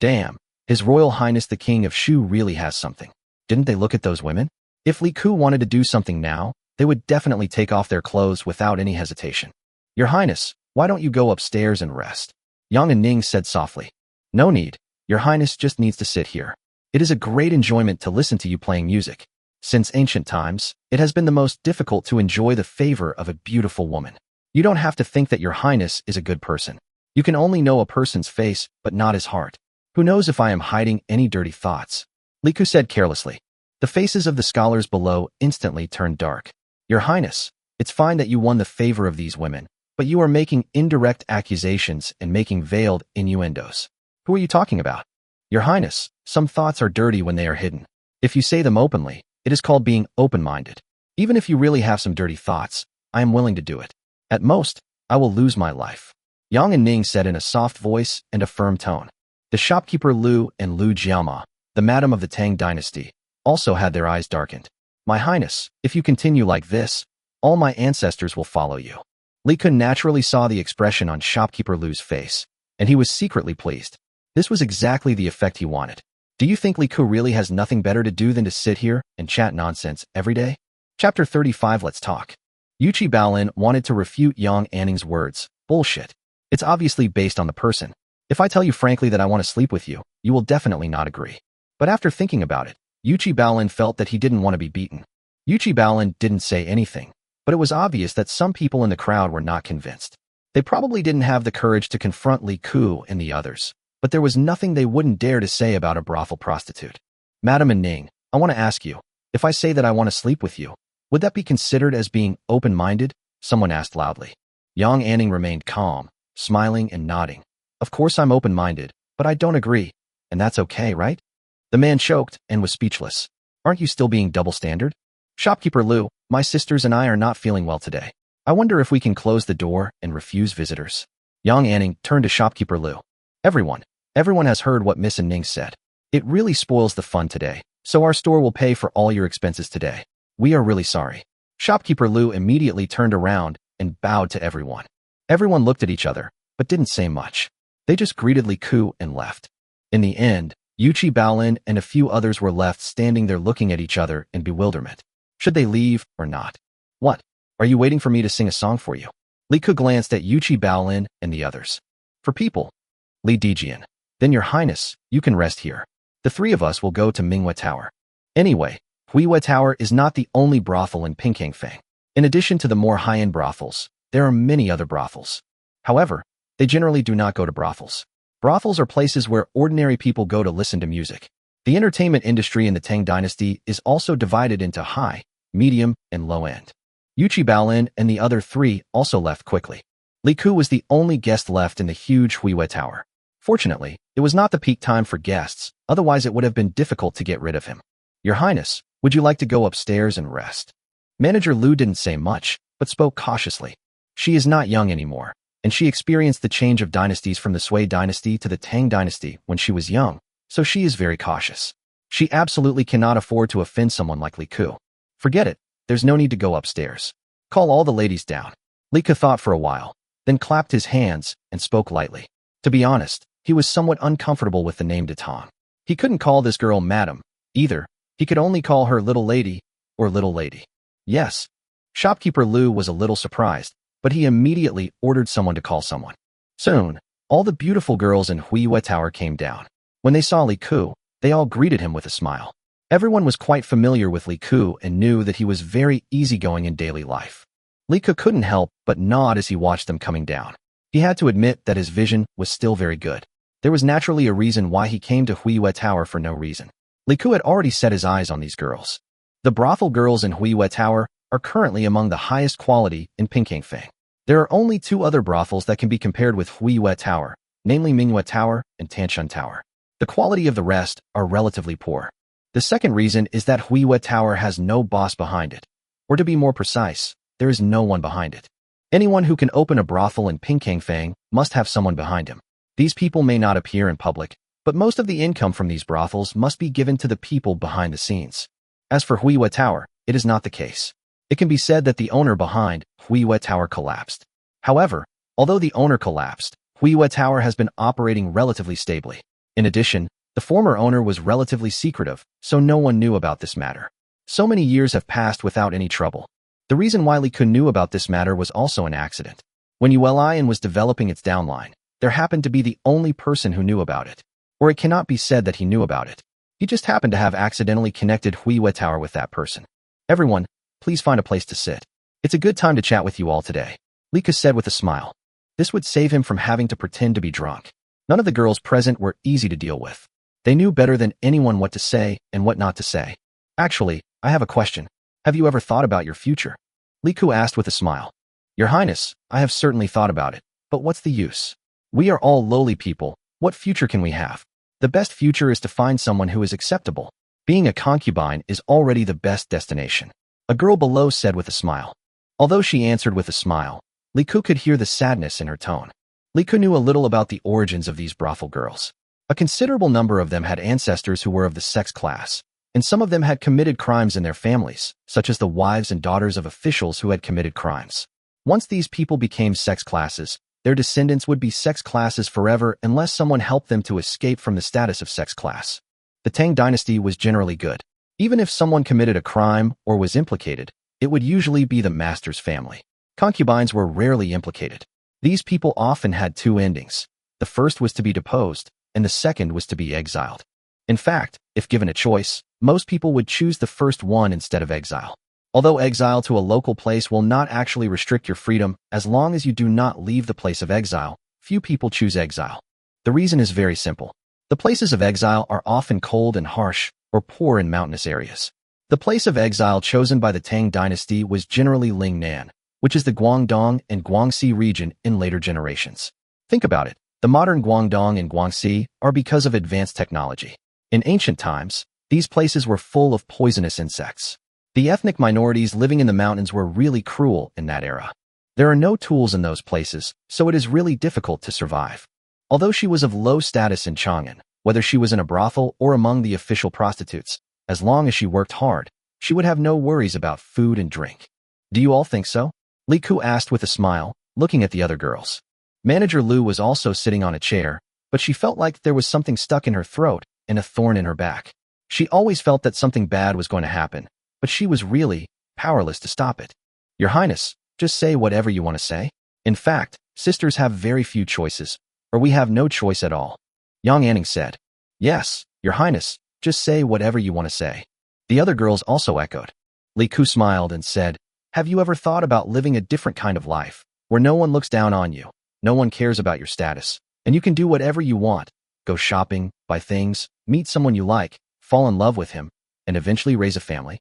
Damn, His Royal Highness the King of Shu really has something. Didn't they look at those women? If Li Ku wanted to do something now, they would definitely take off their clothes without any hesitation. Your Highness, why don't you go upstairs and rest? Yang and Ning said softly. No need, Your Highness just needs to sit here. It is a great enjoyment to listen to you playing music. Since ancient times, it has been the most difficult to enjoy the favor of a beautiful woman. You don't have to think that Your Highness is a good person. You can only know a person's face, but not his heart. Who knows if I am hiding any dirty thoughts? Li Ku said carelessly. The faces of the scholars below instantly turned dark. Your Highness, it's fine that you won the favor of these women, but you are making indirect accusations and making veiled innuendos. Who are you talking about? Your Highness, some thoughts are dirty when they are hidden. If you say them openly, it is called being open-minded. Even if you really have some dirty thoughts, I am willing to do it. At most, I will lose my life. Yang and Ning said in a soft voice and a firm tone. The shopkeeper Lu and Lu Jiama, the madam of the Tang dynasty, also had their eyes darkened. My Highness, if you continue like this, all my ancestors will follow you. Li Kun naturally saw the expression on shopkeeper Lu's face, and he was secretly pleased. This was exactly the effect he wanted. Do you think Li Ku really has nothing better to do than to sit here and chat nonsense every day? Chapter 35. Let's talk. Yuchi Baolin wanted to refute Yang Anning's words. Bullshit. It's obviously based on the person. If I tell you frankly that I want to sleep with you, you will definitely not agree. But after thinking about it, Yuchi Baolin felt that he didn't want to be beaten. Yuchi Baolin didn't say anything, but it was obvious that some people in the crowd were not convinced. They probably didn't have the courage to confront Li Ku and the others, but there was nothing they wouldn't dare to say about a brothel prostitute. Madam and Ning, I want to ask you, if I say that I want to sleep with you, would that be considered as being open-minded? Someone asked loudly. Yang Anning remained calm, smiling and nodding. Of course I'm open-minded, but I don't agree. and that's okay, right? The man choked and was speechless. Aren't you still being double standard? Shopkeeper Lu, my sisters and I are not feeling well today. I wonder if we can close the door and refuse visitors. Yang Anning turned to Shopkeeper Lu. Everyone has heard what Miss Ning said. It really spoils the fun today, so our store will pay for all your expenses today. We are really sorry. Shopkeeper Lu immediately turned around and bowed to everyone. Everyone looked at each other, but didn't say much. They just greeted Li Ku and left. In the end, Yuchi Baolin and a few others were left standing there looking at each other in bewilderment. Should they leave or not? What? Are you waiting for me to sing a song for you? Li Ku glanced at Yuchi Baolin and the others. For people. Li Dijian. Then your highness, you can rest here. The three of us will go to Manhwa Tower. Anyway, Manhwa Tower is not the only brothel in Pinkyangfang. In addition to the more high-end brothels, there are many other brothels. However, they generally do not go to brothels. Brothels are places where ordinary people go to listen to music. The entertainment industry in the Tang dynasty is also divided into high, medium, and low end. Yuchi Baolin and the other three also left quickly. Li Ku was the only guest left in the huge Manhwa Tower. Fortunately, it was not the peak time for guests, otherwise it would have been difficult to get rid of him. Your Highness, would you like to go upstairs and rest? Manager Lu didn't say much, but spoke cautiously. She is not young anymore, and she experienced the change of dynasties from the Sui dynasty to the Tang dynasty when she was young, so she is very cautious. She absolutely cannot afford to offend someone like Li Ku. Forget it, there's no need to go upstairs. Call all the ladies down. Li Ku thought for a while, then clapped his hands and spoke lightly. To be honest, he was somewhat uncomfortable with the name Datang. He couldn't call this girl Madam, either. He could only call her Little Lady or Little Lady. Yes. Shopkeeper Lu was a little surprised, but he immediately ordered someone to call someone. Soon, all the beautiful girls in Manhwa Tower came down. When they saw Li Ku, they all greeted him with a smile. Everyone was quite familiar with Li Ku and knew that he was very easygoing in daily life. Li Ku couldn't help but nod as he watched them coming down. He had to admit that his vision was still very good. There was naturally a reason why he came to Manhwa Tower for no reason. Li Ku had already set his eyes on these girls. The brothel girls in Manhwa Tower are currently among the highest quality in Pinkyangfang. There are only two other brothels that can be compared with Manhwa Tower, namely Manhwa Tower and Tanshun Tower. The quality of the rest are relatively poor. The second reason is that Manhwa Tower has no boss behind it. Or to be more precise, there is no one behind it. Anyone who can open a brothel in Pinkyangfang must have someone behind him. These people may not appear in public, but most of the income from these brothels must be given to the people behind the scenes. As for Manhwa Tower, it is not the case. It can be said that the owner behind Manhwa Tower collapsed. However, although the owner collapsed, Manhwa Tower has been operating relatively stably. In addition, the former owner was relatively secretive, so no one knew about this matter. So many years have passed without any trouble. The reason why Li Ku knew about this matter was also an accident. When Yulian was developing its downline, there happened to be the only person who knew about it. Or it cannot be said that he knew about it. He just happened to have accidentally connected Manhwa Tower with that person. Everyone, please find a place to sit. It's a good time to chat with you all today. Li Ku said with a smile. This would save him from having to pretend to be drunk. None of the girls present were easy to deal with. They knew better than anyone what to say and what not to say. Actually, I have a question. Have you ever thought about your future? Li Ku asked with a smile. Your Highness, I have certainly thought about it, but what's the use? We are all lowly people. What future can we have? The best future is to find someone who is acceptable. Being a concubine is already the best destination. A girl below said with a smile. Although she answered with a smile, Li Ku could hear the sadness in her tone. Li Ku knew a little about the origins of these brothel girls. A considerable number of them had ancestors who were of the sex class, and some of them had committed crimes in their families, such as the wives and daughters of officials who had committed crimes. Once these people became sex classes, their descendants would be sex classes forever unless someone helped them to escape from the status of sex class. The Tang dynasty was generally good. Even if someone committed a crime or was implicated, it would usually be the master's family. Concubines were rarely implicated. These people often had two endings. The first was to be deposed, and the second was to be exiled. In fact, if given a choice, most people would choose the first one instead of exile. Although exile to a local place will not actually restrict your freedom, as long as you do not leave the place of exile, few people choose exile. The reason is very simple. The places of exile are often cold and harsh, or poor in mountainous areas. The place of exile chosen by the Tang dynasty was generally Lingnan, which is the Guangdong and Guangxi region in later generations. Think about it. The modern Guangdong and Guangxi are because of advanced technology. In ancient times, these places were full of poisonous insects. The ethnic minorities living in the mountains were really cruel in that era. There are no tools in those places, so it is really difficult to survive. Although she was of low status in Chang'an, whether she was in a brothel or among the official prostitutes, as long as she worked hard, she would have no worries about food and drink. Do you all think so? Li Ku asked with a smile, looking at the other girls. Manager Lu was also sitting on a chair, but she felt like there was something stuck in her throat and a thorn in her back. She always felt that something bad was going to happen, but she was really powerless to stop it. Your Highness, just say whatever you want to say. In fact, sisters have very few choices, or we have no choice at all. Yang Anning said. Yes, Your Highness, just say whatever you want to say. The other girls also echoed. Li Ku smiled and said, have you ever thought about living a different kind of life, where no one looks down on you, no one cares about your status, and you can do whatever you want, go shopping, buy things, meet someone you like, fall in love with him, and eventually raise a family?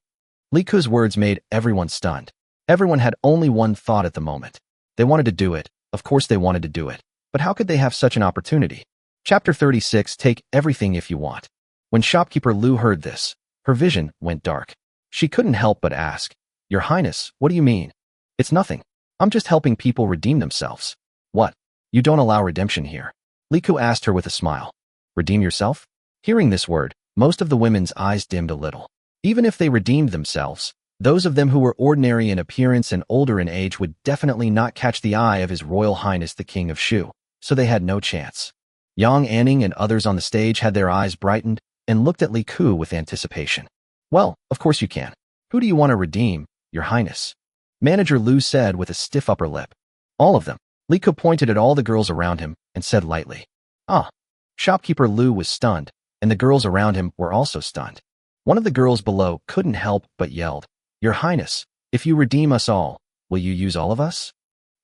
Li Ku's words made everyone stunned. Everyone had only one thought at the moment. They wanted to do it. Of course they wanted to do it. But how could they have such an opportunity? Chapter 36, Take Everything If You Want. When shopkeeper Lu heard this, her vision went dark. She couldn't help but ask, Your Highness, what do you mean? It's nothing. I'm just helping people redeem themselves. What? You don't allow redemption here? Li Ku asked her with a smile. Redeem yourself? Hearing this word, most of the women's eyes dimmed a little. Even if they redeemed themselves, those of them who were ordinary in appearance and older in age would definitely not catch the eye of His Royal Highness the King of Shu, so they had no chance. Yang Anning and others on the stage had their eyes brightened and looked at Li Ku with anticipation. Well, of course you can. Who do you want to redeem, Your Highness? Manager Lu said with a stiff upper lip. All of them. Li Ku pointed at all the girls around him and said lightly. Ah. Shopkeeper Lu was stunned, and the girls around him were also stunned. One of the girls below couldn't help but yelled, Your Highness, if you redeem us all, will you use all of us?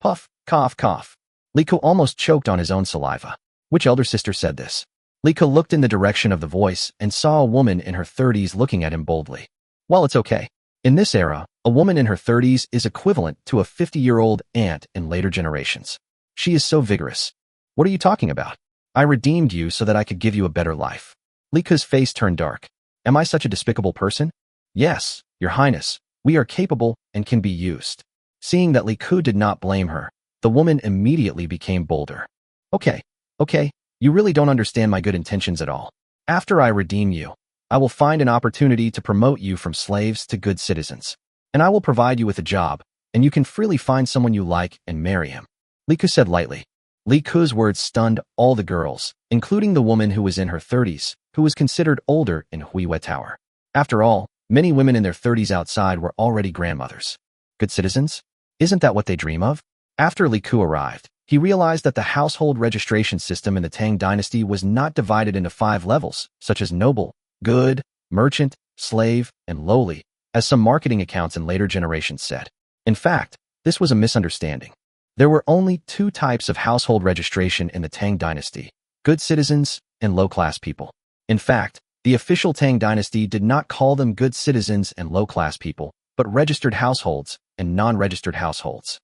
Puff, cough, cough. Li Ku almost choked on his own saliva. Which elder sister said this? Li Ku looked in the direction of the voice and saw a woman in her 30s looking at him boldly. Well, it's okay. In this era, a woman in her 30s is equivalent to a 50-year-old aunt in later generations. She is so vigorous. What are you talking about? I redeemed you so that I could give you a better life. Li Ku's face turned dark. Am I such a despicable person? Yes, Your Highness, we are capable and can be used. Seeing that Li Ku did not blame her, the woman immediately became bolder. Okay, you really don't understand my good intentions at all. After I redeem you, I will find an opportunity to promote you from slaves to good citizens. And I will provide you with a job, and you can freely find someone you like and marry him. Li Ku said lightly. Li Ku's words stunned all the girls, including the woman who was in her 30s, who was considered older in Huiwe Tower. After all, many women in their 30s outside were already grandmothers. Good citizens? Isn't that what they dream of? After Li Ku arrived, he realized that the household registration system in the Tang dynasty was not divided into 5 levels, such as noble, good, merchant, slave, and lowly, as some marketing accounts in later generations said. In fact, this was a misunderstanding. There were only 2 types of household registration in the Tang dynasty, good citizens and low-class people. In fact, the official Tang dynasty did not call them good citizens and low-class people, but registered households and non-registered households.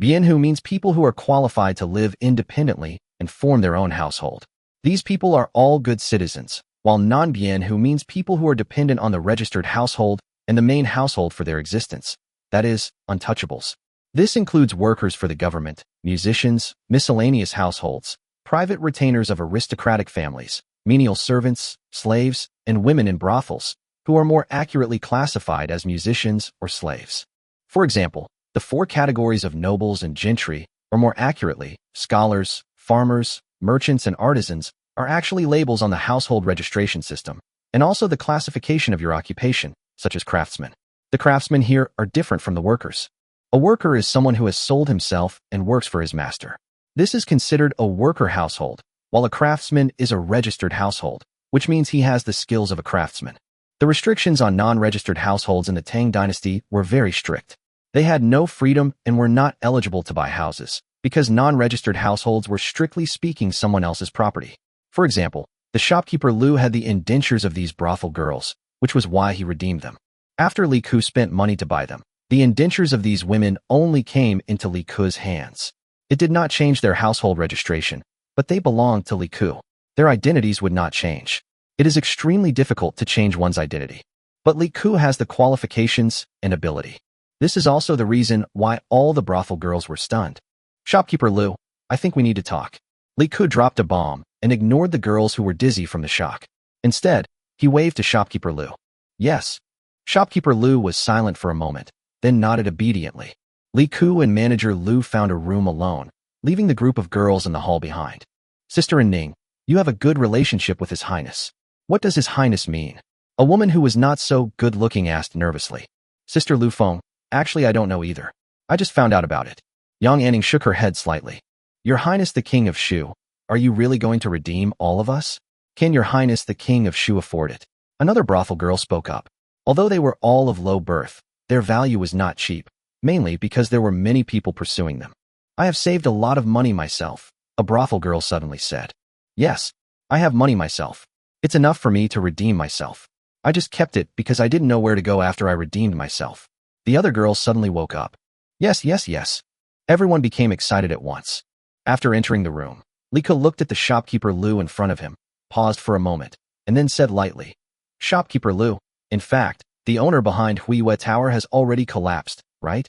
Bianhu means people who are qualified to live independently and form their own household. These people are all good citizens, while non-Bianhu means people who are dependent on the registered household and the main household for their existence, that is, untouchables. This includes workers for the government, musicians, miscellaneous households, private retainers of aristocratic families, menial servants, slaves, and women in brothels, who are more accurately classified as musicians or slaves. For example, the 4 categories of nobles and gentry, or more accurately, scholars, farmers, merchants, and artisans, are actually labels on the household registration system, and also the classification of your occupation, such as craftsmen. The craftsmen here are different from the workers. A worker is someone who has sold himself and works for his master. This is considered a worker household, while a craftsman is a registered household, which means he has the skills of a craftsman. The restrictions on non-registered households in the Tang dynasty were very strict. They had no freedom and were not eligible to buy houses, because non-registered households were strictly speaking someone else's property. For example, the shopkeeper Lu had the indentures of these brothel girls, which was why he redeemed them. After Li Ku spent money to buy them, the indentures of these women only came into Li Ku's hands. It did not change their household registration, but they belonged to Li Ku. Their identities would not change. It is extremely difficult to change one's identity. But Li Ku has the qualifications and ability. This is also the reason why all the brothel girls were stunned. Shopkeeper Lu, I think we need to talk. Li Ku dropped a bomb and ignored the girls who were dizzy from the shock. Instead, he waved to Shopkeeper Lu. Yes. Shopkeeper Lu was silent for a moment, then nodded obediently. Li Ku and manager Lu found a room alone, leaving the group of girls in the hall behind. Sister and Ning, you have a good relationship with His Highness. What does His Highness mean? A woman who was not so good-looking asked nervously. Sister Lu Feng, actually I don't know either. I just found out about it. Yang Anning shook her head slightly. Your Highness the King of Shu, are you really going to redeem all of us? Can Your Highness the King of Shu afford it? Another brothel girl spoke up. Although they were all of low birth, their value was not cheap, mainly because there were many people pursuing them. I have saved a lot of money myself, a brothel girl suddenly said. Yes, I have money myself. It's enough for me to redeem myself. I just kept it because I didn't know where to go after I redeemed myself. The other girls suddenly woke up. Yes, yes, yes. Everyone became excited at once. After entering the room, Li Ku looked at the shopkeeper Lu in front of him, paused for a moment, and then said lightly, Shopkeeper Lu, in fact, the owner behind Huiyue Tower has already collapsed, right?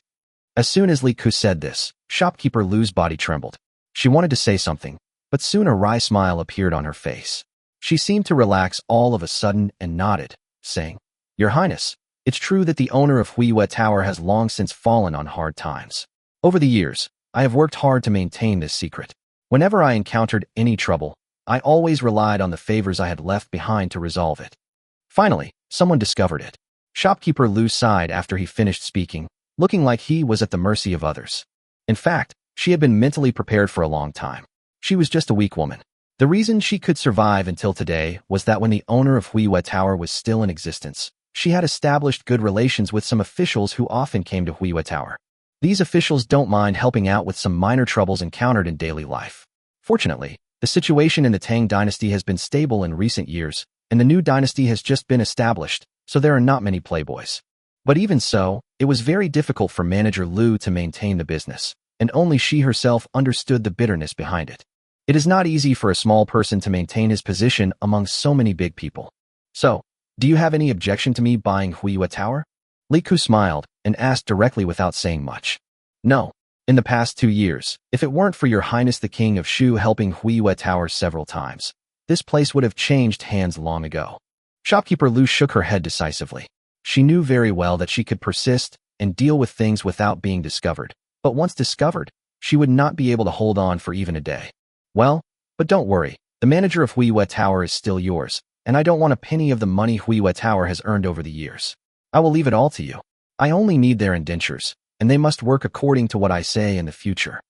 As soon as Li Ku said this, Shopkeeper Lu's body trembled. She wanted to say something, but soon a wry smile appeared on her face. She seemed to relax all of a sudden and nodded, saying, Your Highness, it's true that the owner of Huiyue Tower has long since fallen on hard times. Over the years, I have worked hard to maintain this secret. Whenever I encountered any trouble, I always relied on the favors I had left behind to resolve it. Finally, someone discovered it. Shopkeeper Lu sighed after he finished speaking, looking like he was at the mercy of others. In fact, she had been mentally prepared for a long time. She was just a weak woman. The reason she could survive until today was that when the owner of Huiyue Tower was still in existence, she had established good relations with some officials who often came to Huiyue Tower. These officials don't mind helping out with some minor troubles encountered in daily life. Fortunately, the situation in the Tang dynasty has been stable in recent years, and the new dynasty has just been established, so there are not many playboys. But even so, it was very difficult for manager Lu to maintain the business, and only she herself understood the bitterness behind it. It is not easy for a small person to maintain his position among so many big people. So, do you have any objection to me buying Huiyue Tower? Li Ku smiled and asked directly without saying much. No. In the past 2 years, if it weren't for Your Highness the King of Shu helping Huiyue Tower several times, this place would have changed hands long ago. Shopkeeper Lu shook her head decisively. She knew very well that she could persist and deal with things without being discovered, but once discovered, she would not be able to hold on for even a day. Well, but don't worry, the manager of Huiyue Tower is still yours, and I don't want a penny of the money Huiyue Tower has earned over the years. I will leave it all to you. I only need their indentures, and they must work according to what I say in the future.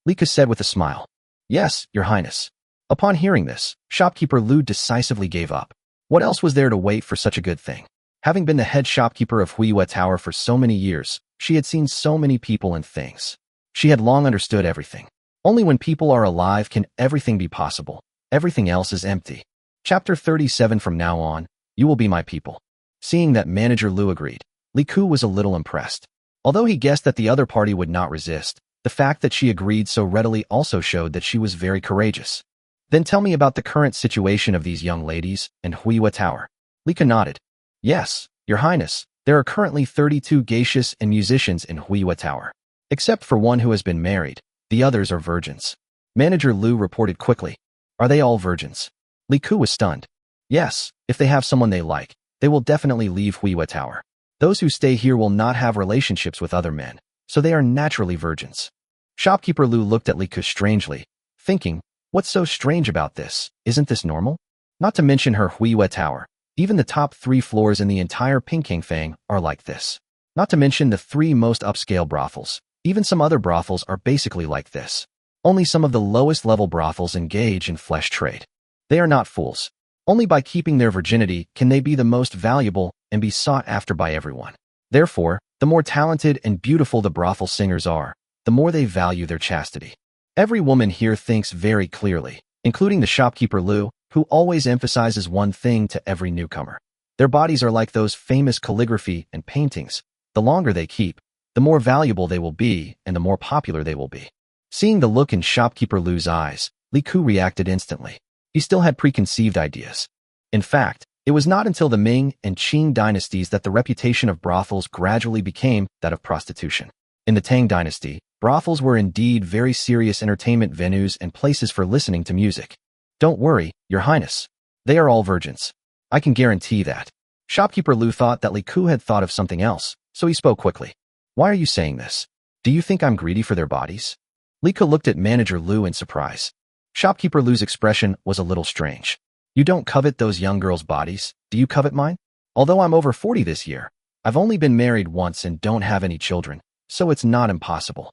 Li Ku said with a smile. Yes, Your Highness. Upon hearing this, shopkeeper Lu decisively gave up. What else was there to wait for such a good thing? Having been the head shopkeeper of Huiyue Tower for so many years, she had seen so many people and things. She had long understood everything. Only when people are alive can everything be possible. Everything else is empty. Chapter 37. From now on, you will be my people. Seeing that manager Lu agreed, Li Ku was a little impressed. Although he guessed that the other party would not resist, the fact that she agreed so readily also showed that she was very courageous. Then tell me about the current situation of these young ladies and Huiyue Tower. Li Ku nodded. Yes, Your Highness, there are currently 32 geishas and musicians in Huiyue Tower. Except for one who has been married, the others are virgins. Manager Lu reported quickly. Are they all virgins? Li Ku was stunned. Yes, if they have someone they like, they will definitely leave Huiyue Tower. Those who stay here will not have relationships with other men, so they are naturally virgins. Shopkeeper Lu looked at Li Ku strangely, thinking, what's so strange about this? Isn't this normal? Not to mention her Huiyue Tower. Even the top 3 floors in the entire Pingkangfang are like this. Not to mention the 3 most upscale brothels. Even some other brothels are basically like this. Only some of the lowest level brothels engage in flesh trade. They are not fools. Only by keeping their virginity can they be the most valuable and be sought after by everyone. Therefore, the more talented and beautiful the brothel singers are, the more they value their chastity. Every woman here thinks very clearly, including the shopkeeper Lu, who always emphasizes one thing to every newcomer. Their bodies are like those famous calligraphy and paintings. The longer they keep, the more valuable they will be and the more popular they will be. Seeing the look in shopkeeper Lu's eyes, Li Ku reacted instantly. He still had preconceived ideas. In fact, it was not until the Ming and Qing dynasties that the reputation of brothels gradually became that of prostitution. In the Tang dynasty, brothels were indeed very serious entertainment venues and places for listening to music. Don't worry, Your Highness. They are all virgins. I can guarantee that. Shopkeeper Lu thought that Li Ku had thought of something else, so he spoke quickly. Why are you saying this? Do you think I'm greedy for their bodies? Li Ku looked at Manager Lu in surprise. Shopkeeper Lu's expression was a little strange. You don't covet those young girls' bodies, do you covet mine? Although I'm over 40 this year, I've only been married once and don't have any children, so it's not impossible.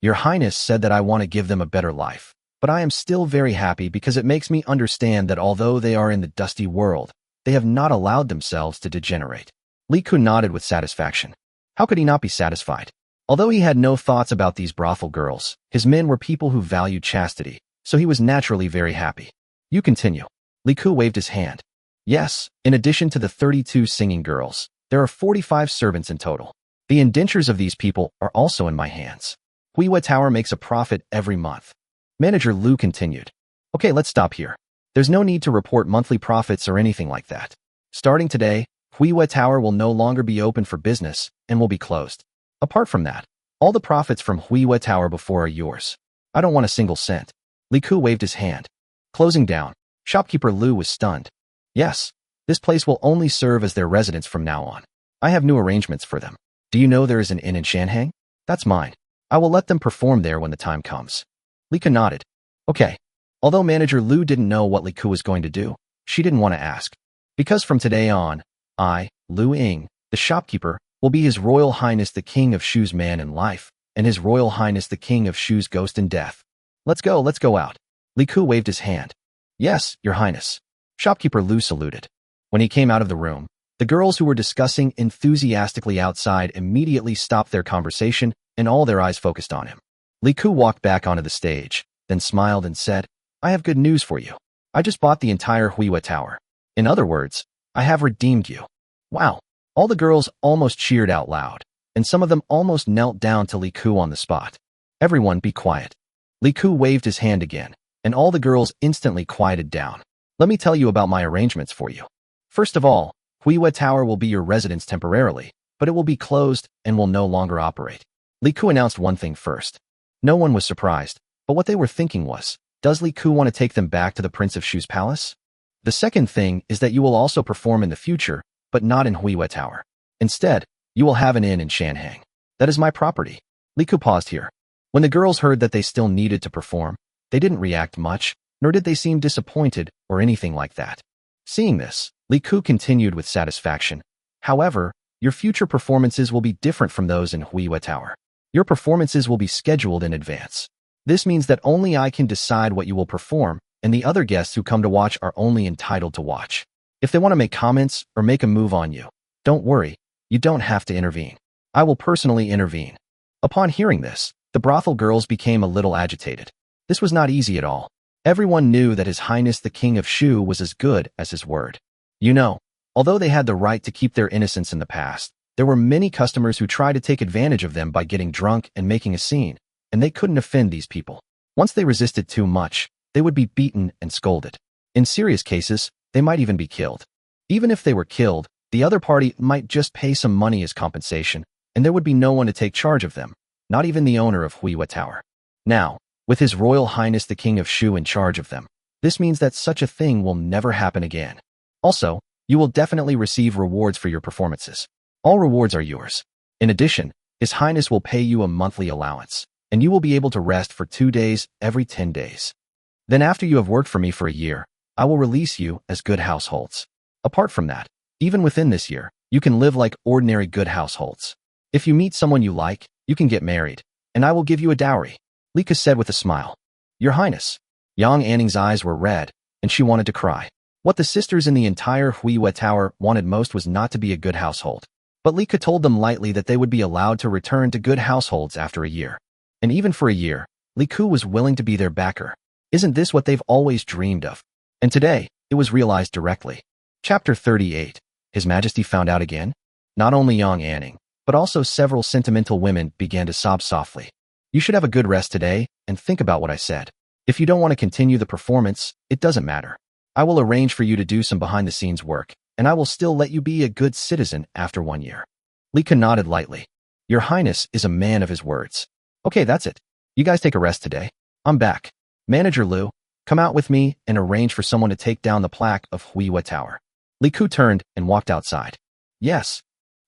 Your Highness said that I want to give them a better life, but I am still very happy because it makes me understand that although they are in the dusty world, they have not allowed themselves to degenerate. Li Ku nodded with satisfaction. How could he not be satisfied? Although he had no thoughts about these brothel girls, his men were people who valued chastity, so he was naturally very happy. You continue. Li Ku waved his hand. Yes, in addition to the 32 singing girls, there are 45 servants in total. The indentures of these people are also in my hands. Huiwa Tower makes a profit every month. Manager Lu continued. Okay, let's stop here. There's no need to report monthly profits or anything like that. Starting today, Huiwa Tower will no longer be open for business and will be closed. Apart from that, all the profits from Huiwa Tower before are yours. I don't want a single cent. Li Ku waved his hand. Closing down. Shopkeeper Lu was stunned. Yes, this place will only serve as their residence from now on. I have new arrangements for them. Do you know there is an inn in Shanhang? That's mine. I will let them perform there when the time comes. Li Ku nodded. Okay. Although Manager Lu didn't know what Li Ku was going to do, she didn't want to ask. Because from today on, I, Lu Ying, the shopkeeper, will be His Royal Highness the King of Shu's man in life, and His Royal Highness the King of Shu's ghost in death. Let's go out. Li Ku waved his hand. Yes, Your Highness. Shopkeeper Lu saluted. When he came out of the room, the girls who were discussing enthusiastically outside immediately stopped their conversation and all their eyes focused on him. Li Ku walked back onto the stage, then smiled and said, I have good news for you. I just bought the entire Huiwa Tower. In other words, I have redeemed you. Wow. All the girls almost cheered out loud, and some of them almost knelt down to Li Ku on the spot. Everyone be quiet. Li Ku waved his hand again, and all the girls instantly quieted down. Let me tell you about my arrangements for you. First of all, Huiwa Tower will be your residence temporarily, but it will be closed and will no longer operate. Li Ku announced one thing first. No one was surprised, but what they were thinking was, does Li Ku want to take them back to the Prince of Shu's palace? The second thing is that you will also perform in the future, but not in Huiwa Tower. Instead, you will have an inn in Shanhang. That is my property. Li Ku paused here. When the girls heard that they still needed to perform, they didn't react much, nor did they seem disappointed or anything like that. Seeing this, Li Ku continued with satisfaction. However, your future performances will be different from those in Huiwa Tower. Your performances will be scheduled in advance. This means that only I can decide what you will perform, and the other guests who come to watch are only entitled to watch. If they want to make comments or make a move on you, don't worry, you don't have to intervene. I will personally intervene. Upon hearing this, the brothel girls became a little agitated. This was not easy at all. Everyone knew that His Highness the King of Shu was as good as his word. You know, although they had the right to keep their innocence in the past, there were many customers who tried to take advantage of them by getting drunk and making a scene, and they couldn't offend these people. Once they resisted too much, they would be beaten and scolded. In serious cases, they might even be killed. Even if they were killed, the other party might just pay some money as compensation, and there would be no one to take charge of them, not even the owner of Huiwa Tower. Now, with His Royal Highness the King of Shu in charge of them, this means that such a thing will never happen again. Also, you will definitely receive rewards for your performances. All rewards are yours. In addition, His Highness will pay you a monthly allowance, and you will be able to rest for 2 days every 10 days. Then after you have worked for me for a year, I will release you as good households. Apart from that, even within this year, you can live like ordinary good households. If you meet someone you like, you can get married, and I will give you a dowry. Li Ku said with a smile. Your Highness. Yang Anning's eyes were red, and she wanted to cry. What the sisters in the entire Huiwa Tower wanted most was not to be a good household. But Li Ku told them lightly that they would be allowed to return to good households after a year. And even for a year, Li Ku was willing to be their backer. Isn't this what they've always dreamed of? And today, it was realized directly. Chapter 38. His Majesty found out again? Not only Yang Anning, but also several sentimental women began to sob softly. You should have a good rest today, and think about what I said. If you don't want to continue the performance, it doesn't matter. I will arrange for you to do some behind-the-scenes work, and I will still let you be a good citizen after 1 year. Lee Ke nodded lightly. Your Highness is a man of his words. Okay, that's it. You guys take a rest today. I'm back. Manager Liu, come out with me and arrange for someone to take down the plaque of Huiyue Tower. Li Ku turned and walked outside. Yes.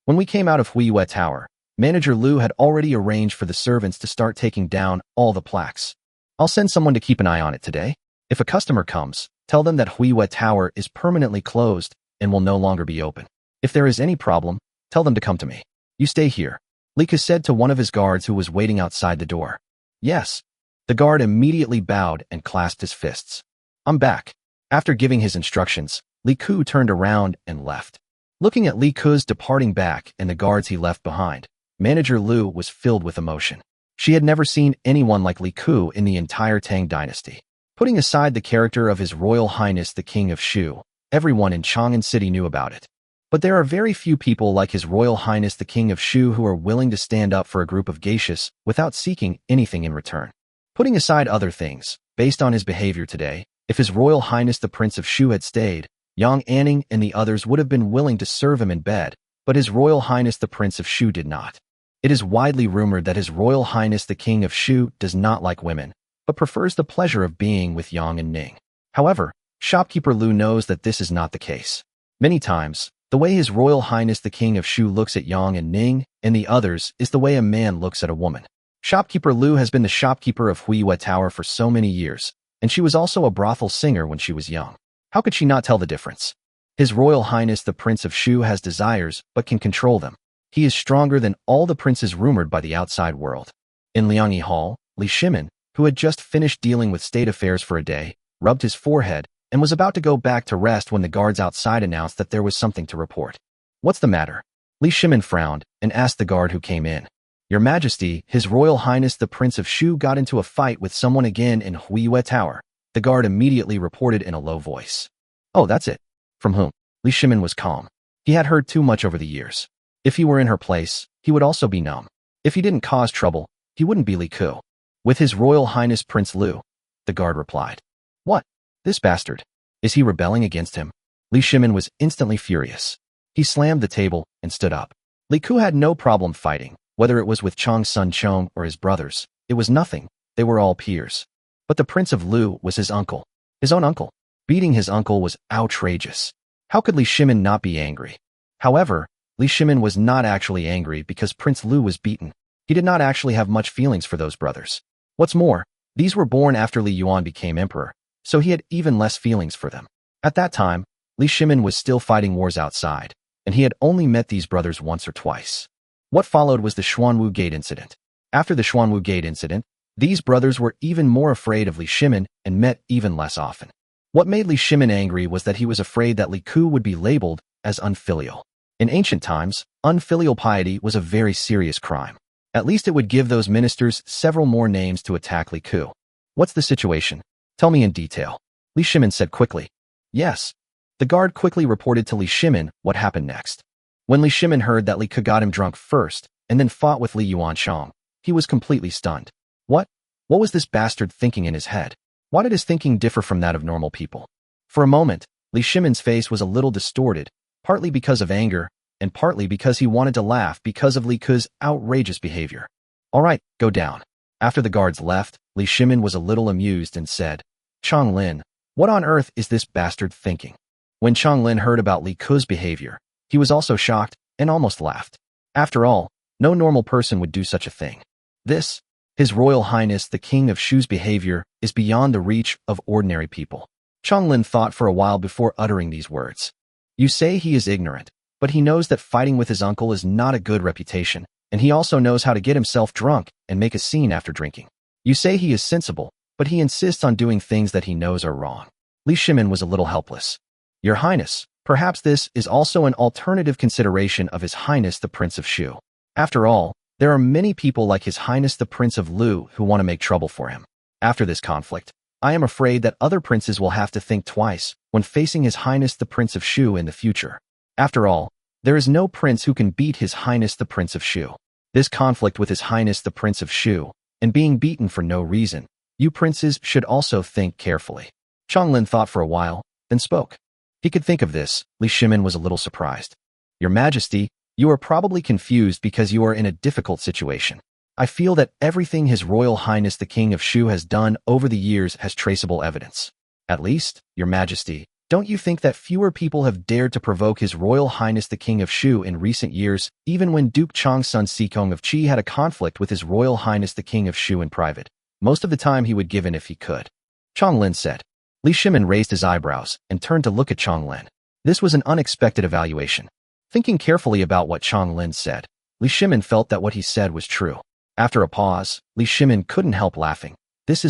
When we came out of Huiyue Tower, Manager Liu had already arranged for the servants to start taking down all the plaques. I'll send someone to keep an eye on it today. If a customer comes, tell them that Huiyue Tower is permanently closed and will no longer be open. If there is any problem, tell them to come to me. You stay here, Li Ke said to one of his guards who was waiting outside the door. Yes. The guard immediately bowed and clasped his fists. I'm back. After giving his instructions, Li Ku turned around and left. Looking at Li Ku's departing back and the guards he left behind, Manager Liu was filled with emotion. She had never seen anyone like Li Ku in the entire Tang dynasty. Putting aside the character of His Royal Highness the King of Shu, everyone in Chang'an City knew about it. But there are very few people like His Royal Highness the King of Shu who are willing to stand up for a group of geishas without seeking anything in return. Putting aside other things, based on his behavior today, if His Royal Highness the Prince of Shu had stayed, Yang Anning and the others would have been willing to serve him in bed, but His Royal Highness the Prince of Shu did not. It is widely rumored that His Royal Highness the King of Shu does not like women, but prefers the pleasure of being with Yang and Ning. However, shopkeeper Liu knows that this is not the case. Many times, the way His Royal Highness the King of Shu looks at Yang and Ning and the others is the way a man looks at a woman. Shopkeeper Liu has been the shopkeeper of Huiyue Tower for so many years, and she was also a brothel singer when she was young. How could she not tell the difference? His Royal Highness the Prince of Shu has desires but can control them. He is stronger than all the princes rumored by the outside world. In Liangyi Hall, Li Shimin, who had just finished dealing with state affairs for a day, rubbed his forehead and was about to go back to rest when the guards outside announced that there was something to report. What's the matter? Li Shimin frowned and asked the guard who came in. Your Majesty, His Royal Highness the Prince of Shu got into a fight with someone again in Huiyue Tower. The guard immediately reported in a low voice. Oh, that's it. From whom? Li Shimin was calm. He had heard too much over the years. If he were in her place, he would also be numb. If he didn't cause trouble, he wouldn't be Li Ku. With His Royal Highness Prince Liu, the guard replied. What? This bastard. Is he rebelling against him? Li Shimin was instantly furious. He slammed the table and stood up. Li Ku had no problem fighting. Whether it was with Chang's son Chong or his brothers, it was nothing. They were all peers. But the Prince of Liu was his uncle. His own uncle. Beating his uncle was outrageous. How could Li Shimin not be angry? However, Li Shimin was not actually angry because Prince Liu was beaten. He did not actually have much feelings for those brothers. What's more, these were born after Li Yuan became emperor, so he had even less feelings for them. At that time, Li Shimin was still fighting wars outside, and he had only met these brothers once or twice. What followed was the Xuanwu Gate incident. After the Xuanwu Gate incident, these brothers were even more afraid of Li Shimin and met even less often. What made Li Shimin angry was that he was afraid that Li Ku would be labeled as unfilial. In ancient times, unfilial piety was a very serious crime. At least it would give those ministers several more names to attack Li Ku. What's the situation? Tell me in detail. Li Shimin said quickly. Yes. The guard quickly reported to Li Shimin what happened next. When Li Shimin heard that Li Ke got him drunk first and then fought with Li Yuanshang, he was completely stunned. What? What was this bastard thinking in his head? Why did his thinking differ from that of normal people? For a moment, Li Shimin's face was a little distorted, partly because of anger, and partly because he wanted to laugh because of Li Ke's outrageous behavior. All right, go down. After the guards left, Li Shimin was a little amused and said, Chang Lin, what on earth is this bastard thinking? When Chang Lin heard about Li Ke's behavior, he was also shocked and almost laughed. After all, no normal person would do such a thing. This, His Royal Highness the King of Shu's behavior, is beyond the reach of ordinary people. Chang Lin thought for a while before uttering these words. You say he is ignorant, but he knows that fighting with his uncle is not a good reputation, and he also knows how to get himself drunk and make a scene after drinking. You say he is sensible, but he insists on doing things that he knows are wrong. Li Shimin was a little helpless. Your Highness, perhaps this is also an alternative consideration of His Highness the Prince of Shu. After all, there are many people like His Highness the Prince of Liu who want to make trouble for him. After this conflict, I am afraid that other princes will have to think twice when facing His Highness the Prince of Shu in the future. After all, there is no prince who can beat His Highness the Prince of Shu. This conflict with His Highness the Prince of Shu, and being beaten for no reason, You princes should also think carefully. Changlin thought for a while, then spoke. He could think of this. Li Shimin was a little surprised. Your Majesty, you are probably confused because you are in a difficult situation. I feel that everything His Royal Highness the King of Shu has done over the years has traceable evidence. At least, Your Majesty, don't you think that fewer people have dared to provoke His Royal Highness the King of Shu in recent years, even when Duke Chang's son Sikong of Qi had a conflict with His Royal Highness the King of Shu in private? Most of the time he would give in if he could. Changlin said. Li Shimin raised his eyebrows and turned to look at Changlin. This was an unexpected evaluation. Thinking carefully about what Changlin said, Li Shimin felt that what he said was true. After a pause, Li Shimin couldn't help laughing. This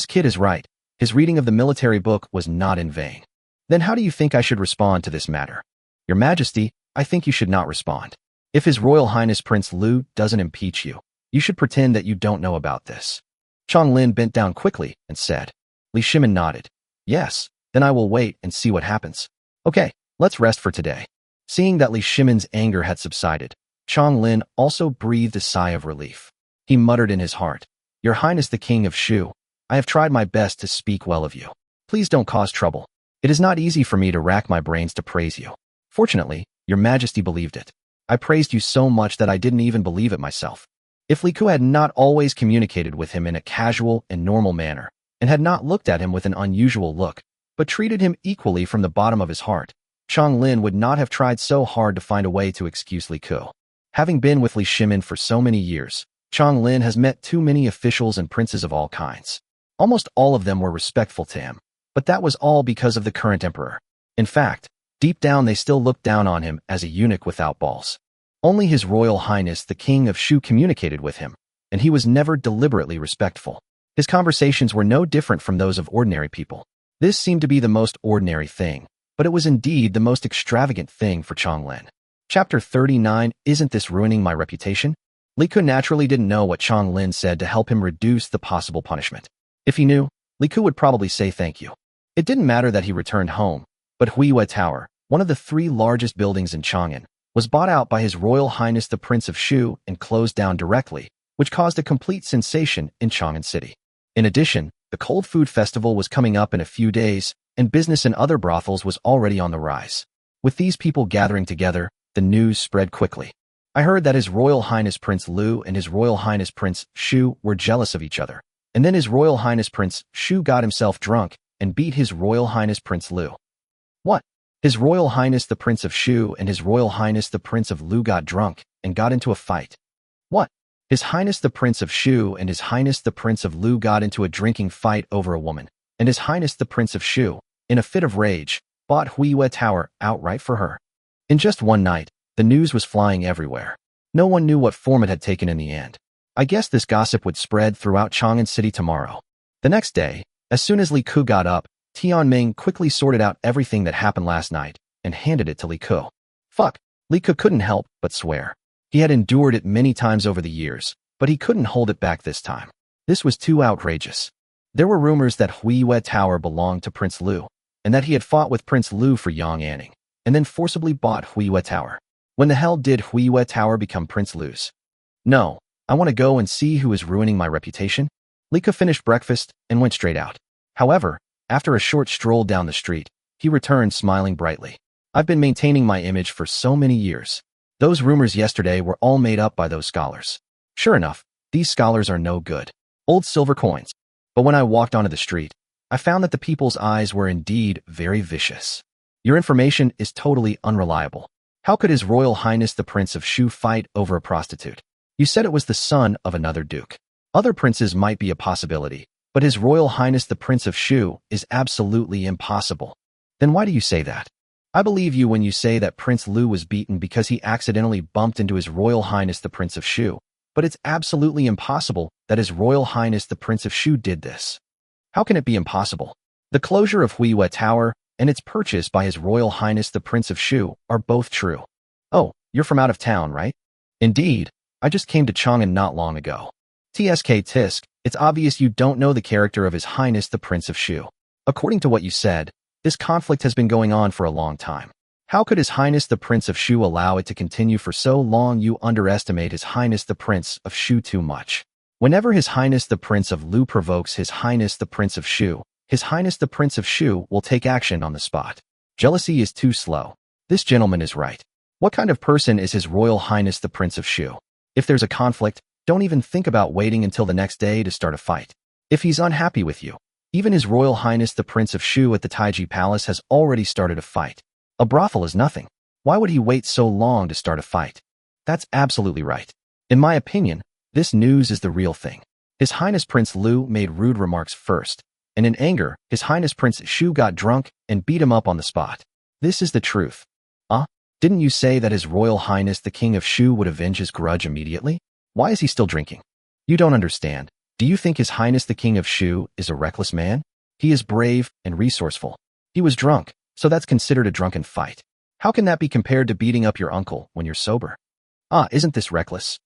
kid is right. His reading of the military book was not in vain. Then how do you think I should respond to this matter? Your Majesty, I think you should not respond. If His Royal Highness Prince Lu doesn't impeach you, you should pretend that you don't know about this. Changlin bent down quickly and said. Li Shimin nodded. Yes, then I will wait and see what happens. Okay, let's rest for today. Seeing that Li Shimin's anger had subsided, Changlin also breathed a sigh of relief. He muttered in his heart, Your Highness the King of Shu, I have tried my best to speak well of you. Please don't cause trouble. It is not easy for me to rack my brains to praise you. Fortunately, Your Majesty believed it. I praised you so much that I didn't even believe it myself. If Li Ku had not always communicated with him in a casual and normal manner, and had not looked at him with an unusual look, but treated him equally from the bottom of his heart, Changlin would not have tried so hard to find a way to excuse Li Ku. Having been with Li Shimin for so many years, Changlin has met too many officials and princes of all kinds. Almost all of them were respectful to him, but that was all because of the current emperor. In fact, deep down they still looked down on him as a eunuch without balls. Only His Royal Highness the King of Shu communicated with him, and he was never deliberately respectful. His conversations were no different from those of ordinary people. This seemed to be the most ordinary thing, but it was indeed the most extravagant thing for Changlin. Chapter 39. Isn't this ruining my reputation? Li Ku naturally didn't know what Changlin said to help him reduce the possible punishment. If he knew, Li Ku would probably say thank you. It didn't matter that he returned home, but Huiwa Tower, one of the 3 largest buildings in Chang'an, was bought out by His Royal Highness the Prince of Shu and closed down directly, which caused a complete sensation in Chang'an City. In addition, the Cold Food Festival was coming up in a few days, and business in other brothels was already on the rise. With these people gathering together, the news spread quickly. I heard that His Royal Highness Prince Lu and His Royal Highness Prince Shu were jealous of each other, and then His Royal Highness Prince Shu got himself drunk and beat His Royal Highness Prince Lu. What? His Royal Highness the Prince of Shu and His Royal Highness the Prince of Lu got drunk and got into a fight. What? His Highness the Prince of Shu and His Highness the Prince of Lu got into a drinking fight over a woman, and His Highness the Prince of Shu, in a fit of rage, bought Huiwa Tower outright for her. In just one night, the news was flying everywhere. No one knew what form it had taken in the end. I guess this gossip would spread throughout Chang'an City tomorrow. The next day, as soon as Li Ku got up, Tianming quickly sorted out everything that happened last night and handed it to Li Ku. Fuck, Li Ku couldn't help but swear. He had endured it many times over the years, but he couldn't hold it back this time. This was too outrageous. There were rumors that Huiwa Tower belonged to Prince Lu, and that he had fought with Prince Lu for Yang Anning, and then forcibly bought Huiwa Tower. When the hell did Huiwa Tower become Prince Lu's? No, I want to go and see who is ruining my reputation. Li Ku finished breakfast and went straight out. However, after a short stroll down the street, he returned smiling brightly. I've been maintaining my image for so many years. Those rumors yesterday were all made up by those scholars. Sure enough, these scholars are no good. Old silver coins. But when I walked onto the street, I found that the people's eyes were indeed very vicious. Your information is totally unreliable. How could His Royal Highness the Prince of Shu fight over a prostitute? You said it was the son of another duke. Other princes might be a possibility, but His Royal Highness the Prince of Shu is absolutely impossible. Then why do you say that? I believe you when you say that Prince Lu was beaten because he accidentally bumped into His Royal Highness the Prince of Shu, but it's absolutely impossible that His Royal Highness the Prince of Shu did this. How can it be impossible? The closure of Huiwa Tower and its purchase by His Royal Highness the Prince of Shu are both true. Oh, you're from out of town, right? Indeed, I just came to Chang'an not long ago. TSK Tisk, it's obvious you don't know the character of His Highness the Prince of Shu. According to what you said, this conflict has been going on for a long time. How could His Highness the Prince of Shu allow it to continue for so long? You underestimate His Highness the Prince of Shu too much. Whenever His Highness the Prince of Lu provokes His Highness the Prince of Shu, His Highness the Prince of Shu will take action on the spot. Jealousy is too slow. This gentleman is right. What kind of person is His Royal Highness the Prince of Shu? If there's a conflict, don't even think about waiting until the next day to start a fight. If he's unhappy with you, even His Royal Highness the Prince of Shu at the Taiji Palace has already started a fight. A brothel is nothing. Why would he wait so long to start a fight? That's absolutely right. In my opinion, this news is the real thing. His Highness Prince Lu made rude remarks first, and in anger, His Highness Prince Shu got drunk and beat him up on the spot. This is the truth. Didn't you say that His Royal Highness the King of Shu would avenge his grudge immediately? Why is he still drinking? You don't understand. Do you think His Highness the King of Shu is a reckless man? He is brave and resourceful. He was drunk, so that's considered a drunken fight. How can that be compared to beating up your uncle when you're sober? Isn't this reckless?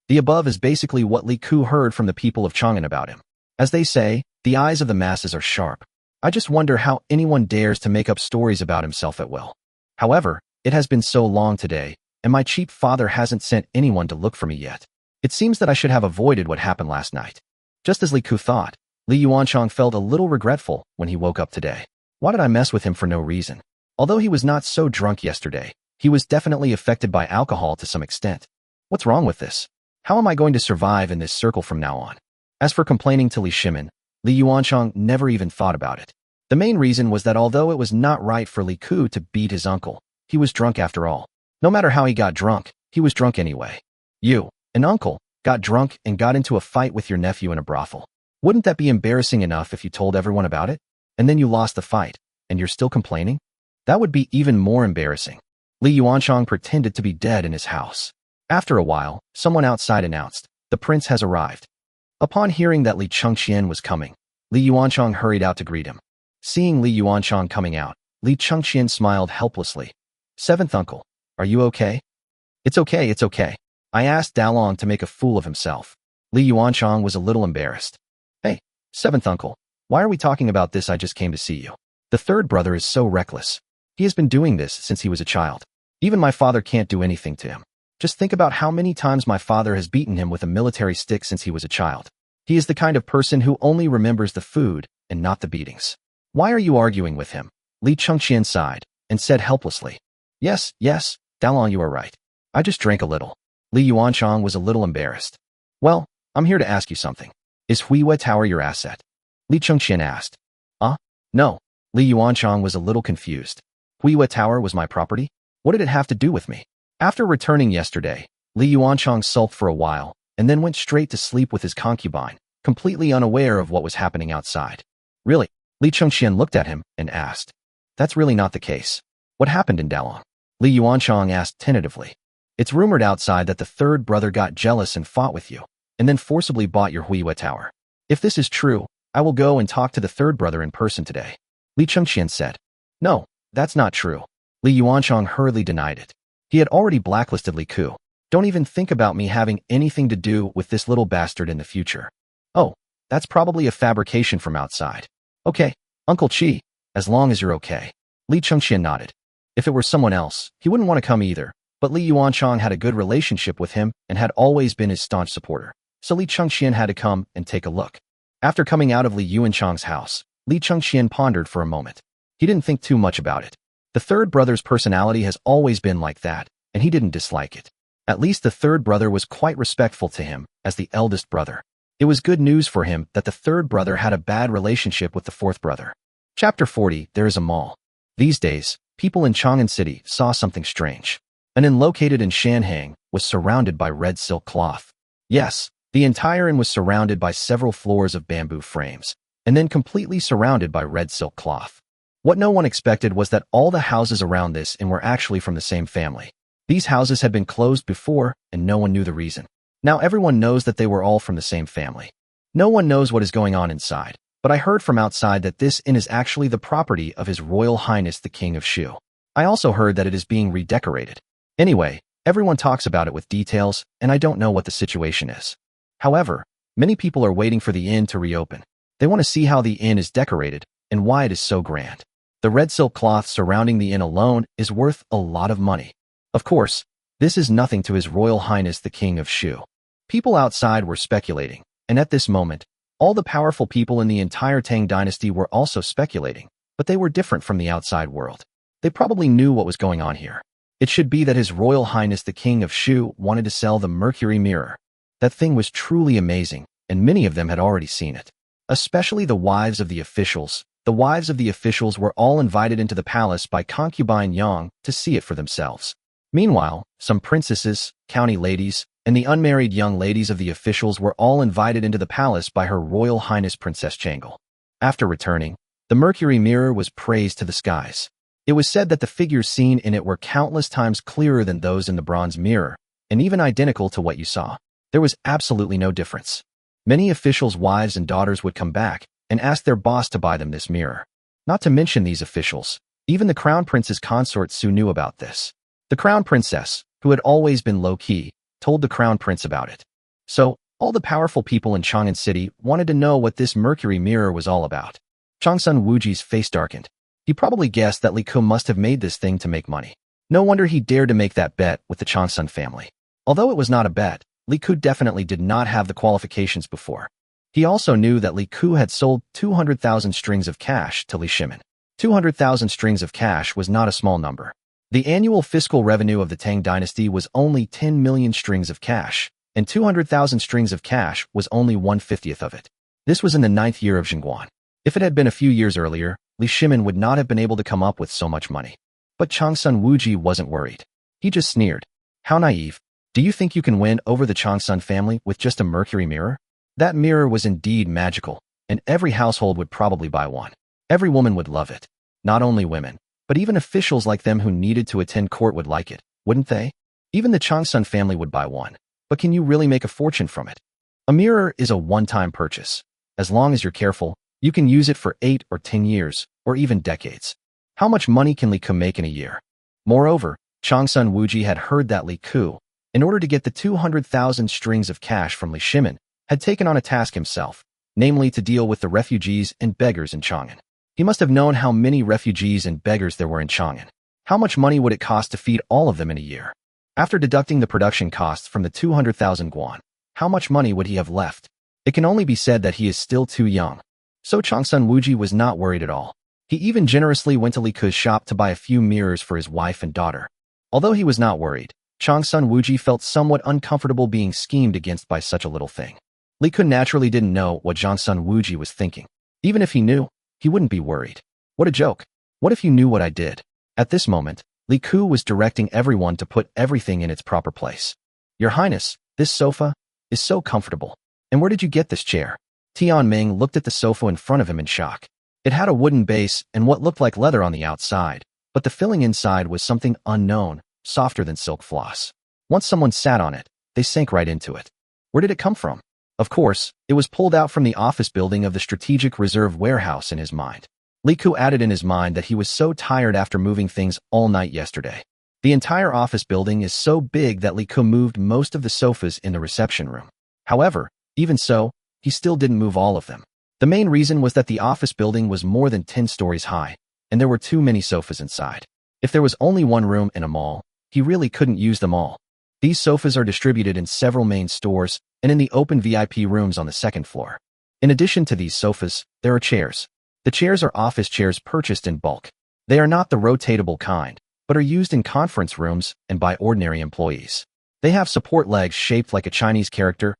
The above is basically what Li Ku heard from the people of Chang'an about him. As they say, the eyes of the masses are sharp. I just wonder how anyone dares to make up stories about himself at will. However, it has been so long today, and my cheap father hasn't sent anyone to look for me yet. It seems that I should have avoided what happened last night. Just as Li Ku thought, Li Yuanchang felt a little regretful when he woke up today. Why did I mess with him for no reason? Although he was not so drunk yesterday, he was definitely affected by alcohol to some extent. What's wrong with this? How am I going to survive in this circle from now on? As for complaining to Li Shimin, Li Yuanchang never even thought about it. The main reason was that although it was not right for Li Ku to beat his uncle, he was drunk after all. No matter how he got drunk, he was drunk anyway. You, an uncle, got drunk and got into a fight with your nephew in a brothel. Wouldn't that be embarrassing enough if you told everyone about it? And then you lost the fight, and you're still complaining? That would be even more embarrassing. Li Yuanchang pretended to be dead in his house. After a while, someone outside announced, "The prince has arrived." Upon hearing that Li Chengqian was coming, Li Yuanchang hurried out to greet him. Seeing Li Yuanchang coming out, Li Chengqian smiled helplessly. "Seventh uncle, are you okay?" It's okay. I asked Dalong to make a fool of himself." Li Yuanchang was a little embarrassed. "Hey, seventh uncle, why are we talking about this? I just came to see you. The third brother is so reckless. He has been doing this since he was a child. Even my father can't do anything to him. Just think about how many times my father has beaten him with a military stick since he was a child. He is the kind of person who only remembers the food and not the beatings. Why are you arguing with him?" Li Chengqian sighed and said helplessly. Yes, Dalong, you are right. I just drank a little." Li Yuanchang was a little embarrassed. "Well, I'm here to ask you something. Is Huiwa Tower your asset?" Li Chengqian asked. No." Li Yuanchang was a little confused. Huiwa Tower was my property? What did it have to do with me? After returning yesterday, Li Yuanchang sulked for a while, and then went straight to sleep with his concubine, completely unaware of what was happening outside. "Really?" Li Chengqian looked at him and asked. "That's really not the case. What happened in Dalong?" Li Yuanchang asked tentatively. "It's rumored outside that the third brother got jealous and fought with you, and then forcibly bought your Huiwa Tower. If this is true, I will go and talk to the third brother in person today," Li Chengqian said. "No, that's not true." Li Yuanchang hurriedly denied it. He had already blacklisted Li Ku. "Don't even think about me having anything to do with this little bastard in the future." "Oh, that's probably a fabrication from outside." "Okay, Uncle Chi, as long as you're okay." Li Chengqian nodded. If it were someone else, he wouldn't want to come either, but Li Yuanchang had a good relationship with him and had always been his staunch supporter, so Li Chengqian had to come and take a look. After coming out of Li Yuanchang's house, Li Chengqian pondered for a moment. He didn't think too much about it. The third brother's personality has always been like that, and he didn't dislike it. At least the third brother was quite respectful to him as the eldest brother. It was good news for him that the third brother had a bad relationship with the fourth brother. Chapter 40, There is a mall. These days, people in Chang'an City saw something strange. An inn located in Shanhang was surrounded by red silk cloth. Yes, the entire inn was surrounded by several floors of bamboo frames, and then completely surrounded by red silk cloth. What no one expected was that all the houses around this inn were actually from the same family. These houses had been closed before, and no one knew the reason. Now everyone knows that they were all from the same family. No one knows what is going on inside, but I heard from outside that this inn is actually the property of His Royal Highness the King of Shu. I also heard that it is being redecorated. Anyway, everyone talks about it with details, and I don't know what the situation is. However, many people are waiting for the inn to reopen. They want to see how the inn is decorated and why it is so grand. The red silk cloth surrounding the inn alone is worth a lot of money. Of course, this is nothing to His Royal Highness the King of Shu. People outside were speculating, And at this moment, all the powerful people in the entire Tang dynasty were also speculating, but they were different from the outside world. They probably knew what was going on here. It should be that His Royal Highness the King of Shu wanted to sell the Mercury Mirror. That thing was truly amazing, and many of them had already seen it. Especially the wives of the officials. The wives of the officials were all invited into the palace by concubine Yang to see it for themselves. Meanwhile, some princesses, county ladies, and the unmarried young ladies of the officials were all invited into the palace by Her Royal Highness Princess Changle. After returning, the Mercury Mirror was praised to the skies. It was said that the figures seen in it were countless times clearer than those in the bronze mirror, and even identical to what you saw. There was absolutely no difference. Many officials' wives and daughters would come back and ask their boss to buy them this mirror. Not to mention these officials, even the Crown Prince's consort Su knew about this. The Crown Princess, who had always been low-key, told the Crown Prince about it. So, all the powerful people in Chang'an City wanted to know what this Mercury Mirror was all about. Changsun Wuji's face darkened. He probably guessed that Li Ke must have made this thing to make money. No wonder he dared to make that bet with the Changsun family. Although it was not a bet, Li Ke definitely did not have the qualifications before. He also knew that Li Ke had sold 200,000 strings of cash to Li Shimin. 200,000 strings of cash was not a small number. The annual fiscal revenue of the Tang dynasty was only 10 million strings of cash, and 200,000 strings of cash was only 1/50th of it. This was in the 9th year of Jingguan. If it had been a few years earlier, Li Shimin would not have been able to come up with so much money. But Changsun Wuji wasn't worried. He just sneered. How naive. Do you think you can win over the Changsun family with just a mercury mirror? That mirror was indeed magical, and every household would probably buy one. Every woman would love it. Not only women, but even officials like them who needed to attend court would like it, wouldn't they? Even the Changsun family would buy one. But can you really make a fortune from it? A mirror is a one-time purchase. As long as you're careful, you can use it for 8 or 10 years, or even decades. How much money can Li Ke make in a year? Moreover, Changsun Wuji had heard that Li Ke, in order to get the 200,000 strings of cash from Li Shimin, had taken on a task himself, namely to deal with the refugees and beggars in Chang'an. He must have known how many refugees and beggars there were in Chang'an. How much money would it cost to feed all of them in a year? After deducting the production costs from the 200,000 guan, how much money would he have left? It can only be said that he is still too young. So Changsun Wuji was not worried at all. He even generously went to Li Ke's shop to buy a few mirrors for his wife and daughter. Although he was not worried, Changsun Wuji felt somewhat uncomfortable being schemed against by such a little thing. Li Ke naturally didn't know what Changsun Wuji was thinking. Even if he knew, he wouldn't be worried. What a joke. What if you knew what I did? At this moment, Li Ke was directing everyone to put everything in its proper place. Your Highness, this sofa is so comfortable. And where did you get this chair? Tian Ming looked at the sofa in front of him in shock. It had a wooden base and what looked like leather on the outside, but the filling inside was something unknown, softer than silk floss. Once someone sat on it, they sank right into it. Where did it come from? Of course, it was pulled out from the office building of the Strategic Reserve Warehouse in his mind. Li Ke added in his mind that he was so tired after moving things all night yesterday. The entire office building is so big that Li Ke moved most of the sofas in the reception room. However, even so, he still didn't move all of them. The main reason was that the office building was more than 10 stories high, and there were too many sofas inside. If there was only one room in a mall, he really couldn't use them all. These sofas are distributed in several main stores and in the open VIP rooms on the second floor. In addition to these sofas, there are chairs. The chairs are office chairs purchased in bulk. They are not the rotatable kind, but are used in conference rooms and by ordinary employees. They have support legs shaped like a Chinese character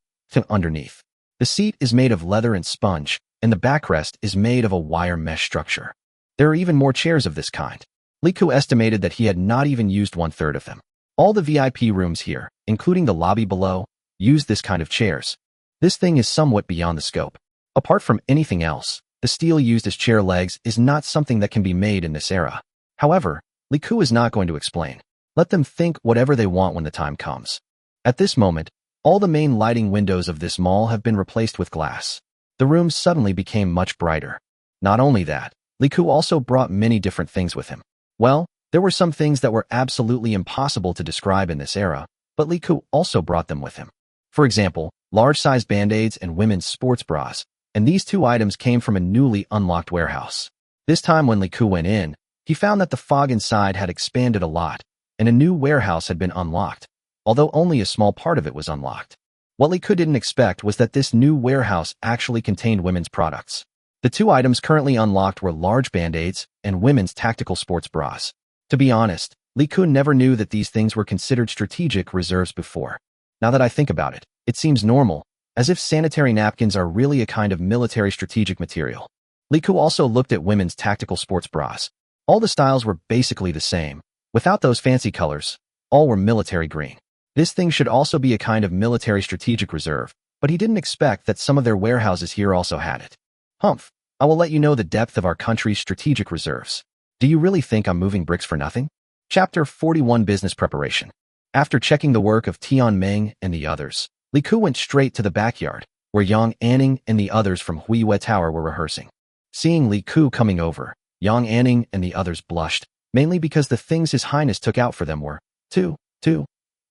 underneath. The seat is made of leather and sponge, and the backrest is made of a wire mesh structure. There are even more chairs of this kind. Li Ke estimated that he had not even used 1/3 of them. All the VIP rooms here, including the lobby below, use this kind of chairs. This thing is somewhat beyond the scope. Apart from anything else, the steel used as chair legs is not something that can be made in this era. However, Li Ke is not going to explain. Let them think whatever they want when the time comes. At this moment, all the main lighting windows of this mall have been replaced with glass. The rooms suddenly became much brighter. Not only that, Li Ke also brought many different things with him. Well, there were some things that were absolutely impossible to describe in this era, but Li Ke also brought them with him. For example, large-size band-aids and women's sports bras, and these two items came from a newly unlocked warehouse. This time when Li Ke went in, he found that the fog inside had expanded a lot, and a new warehouse had been unlocked, although only a small part of it was unlocked. What Li Ku didn't expect was that this new warehouse actually contained women's products. The two items currently unlocked were large band-aids and women's tactical sports bras. To be honest, Li Ku never knew that these things were considered strategic reserves before. Now that I think about it, it seems normal, as if sanitary napkins are really a kind of military strategic material. Li Ku also looked at women's tactical sports bras. All the styles were basically the same. Without those fancy colors, all were military green. This thing should also be a kind of military strategic reserve, but he didn't expect that some of their warehouses here also had it. Humph, I will let you know the depth of our country's strategic reserves. Do you really think I'm moving bricks for nothing? Chapter 41 Business Preparation. After checking the work of Tian Meng and the others, Li Ku went straight to the backyard, where Yang Anning and the others from Huiyue Tower were rehearsing. Seeing Li Ku coming over, Yang Anning and the others blushed, mainly because the things His Highness took out for them were too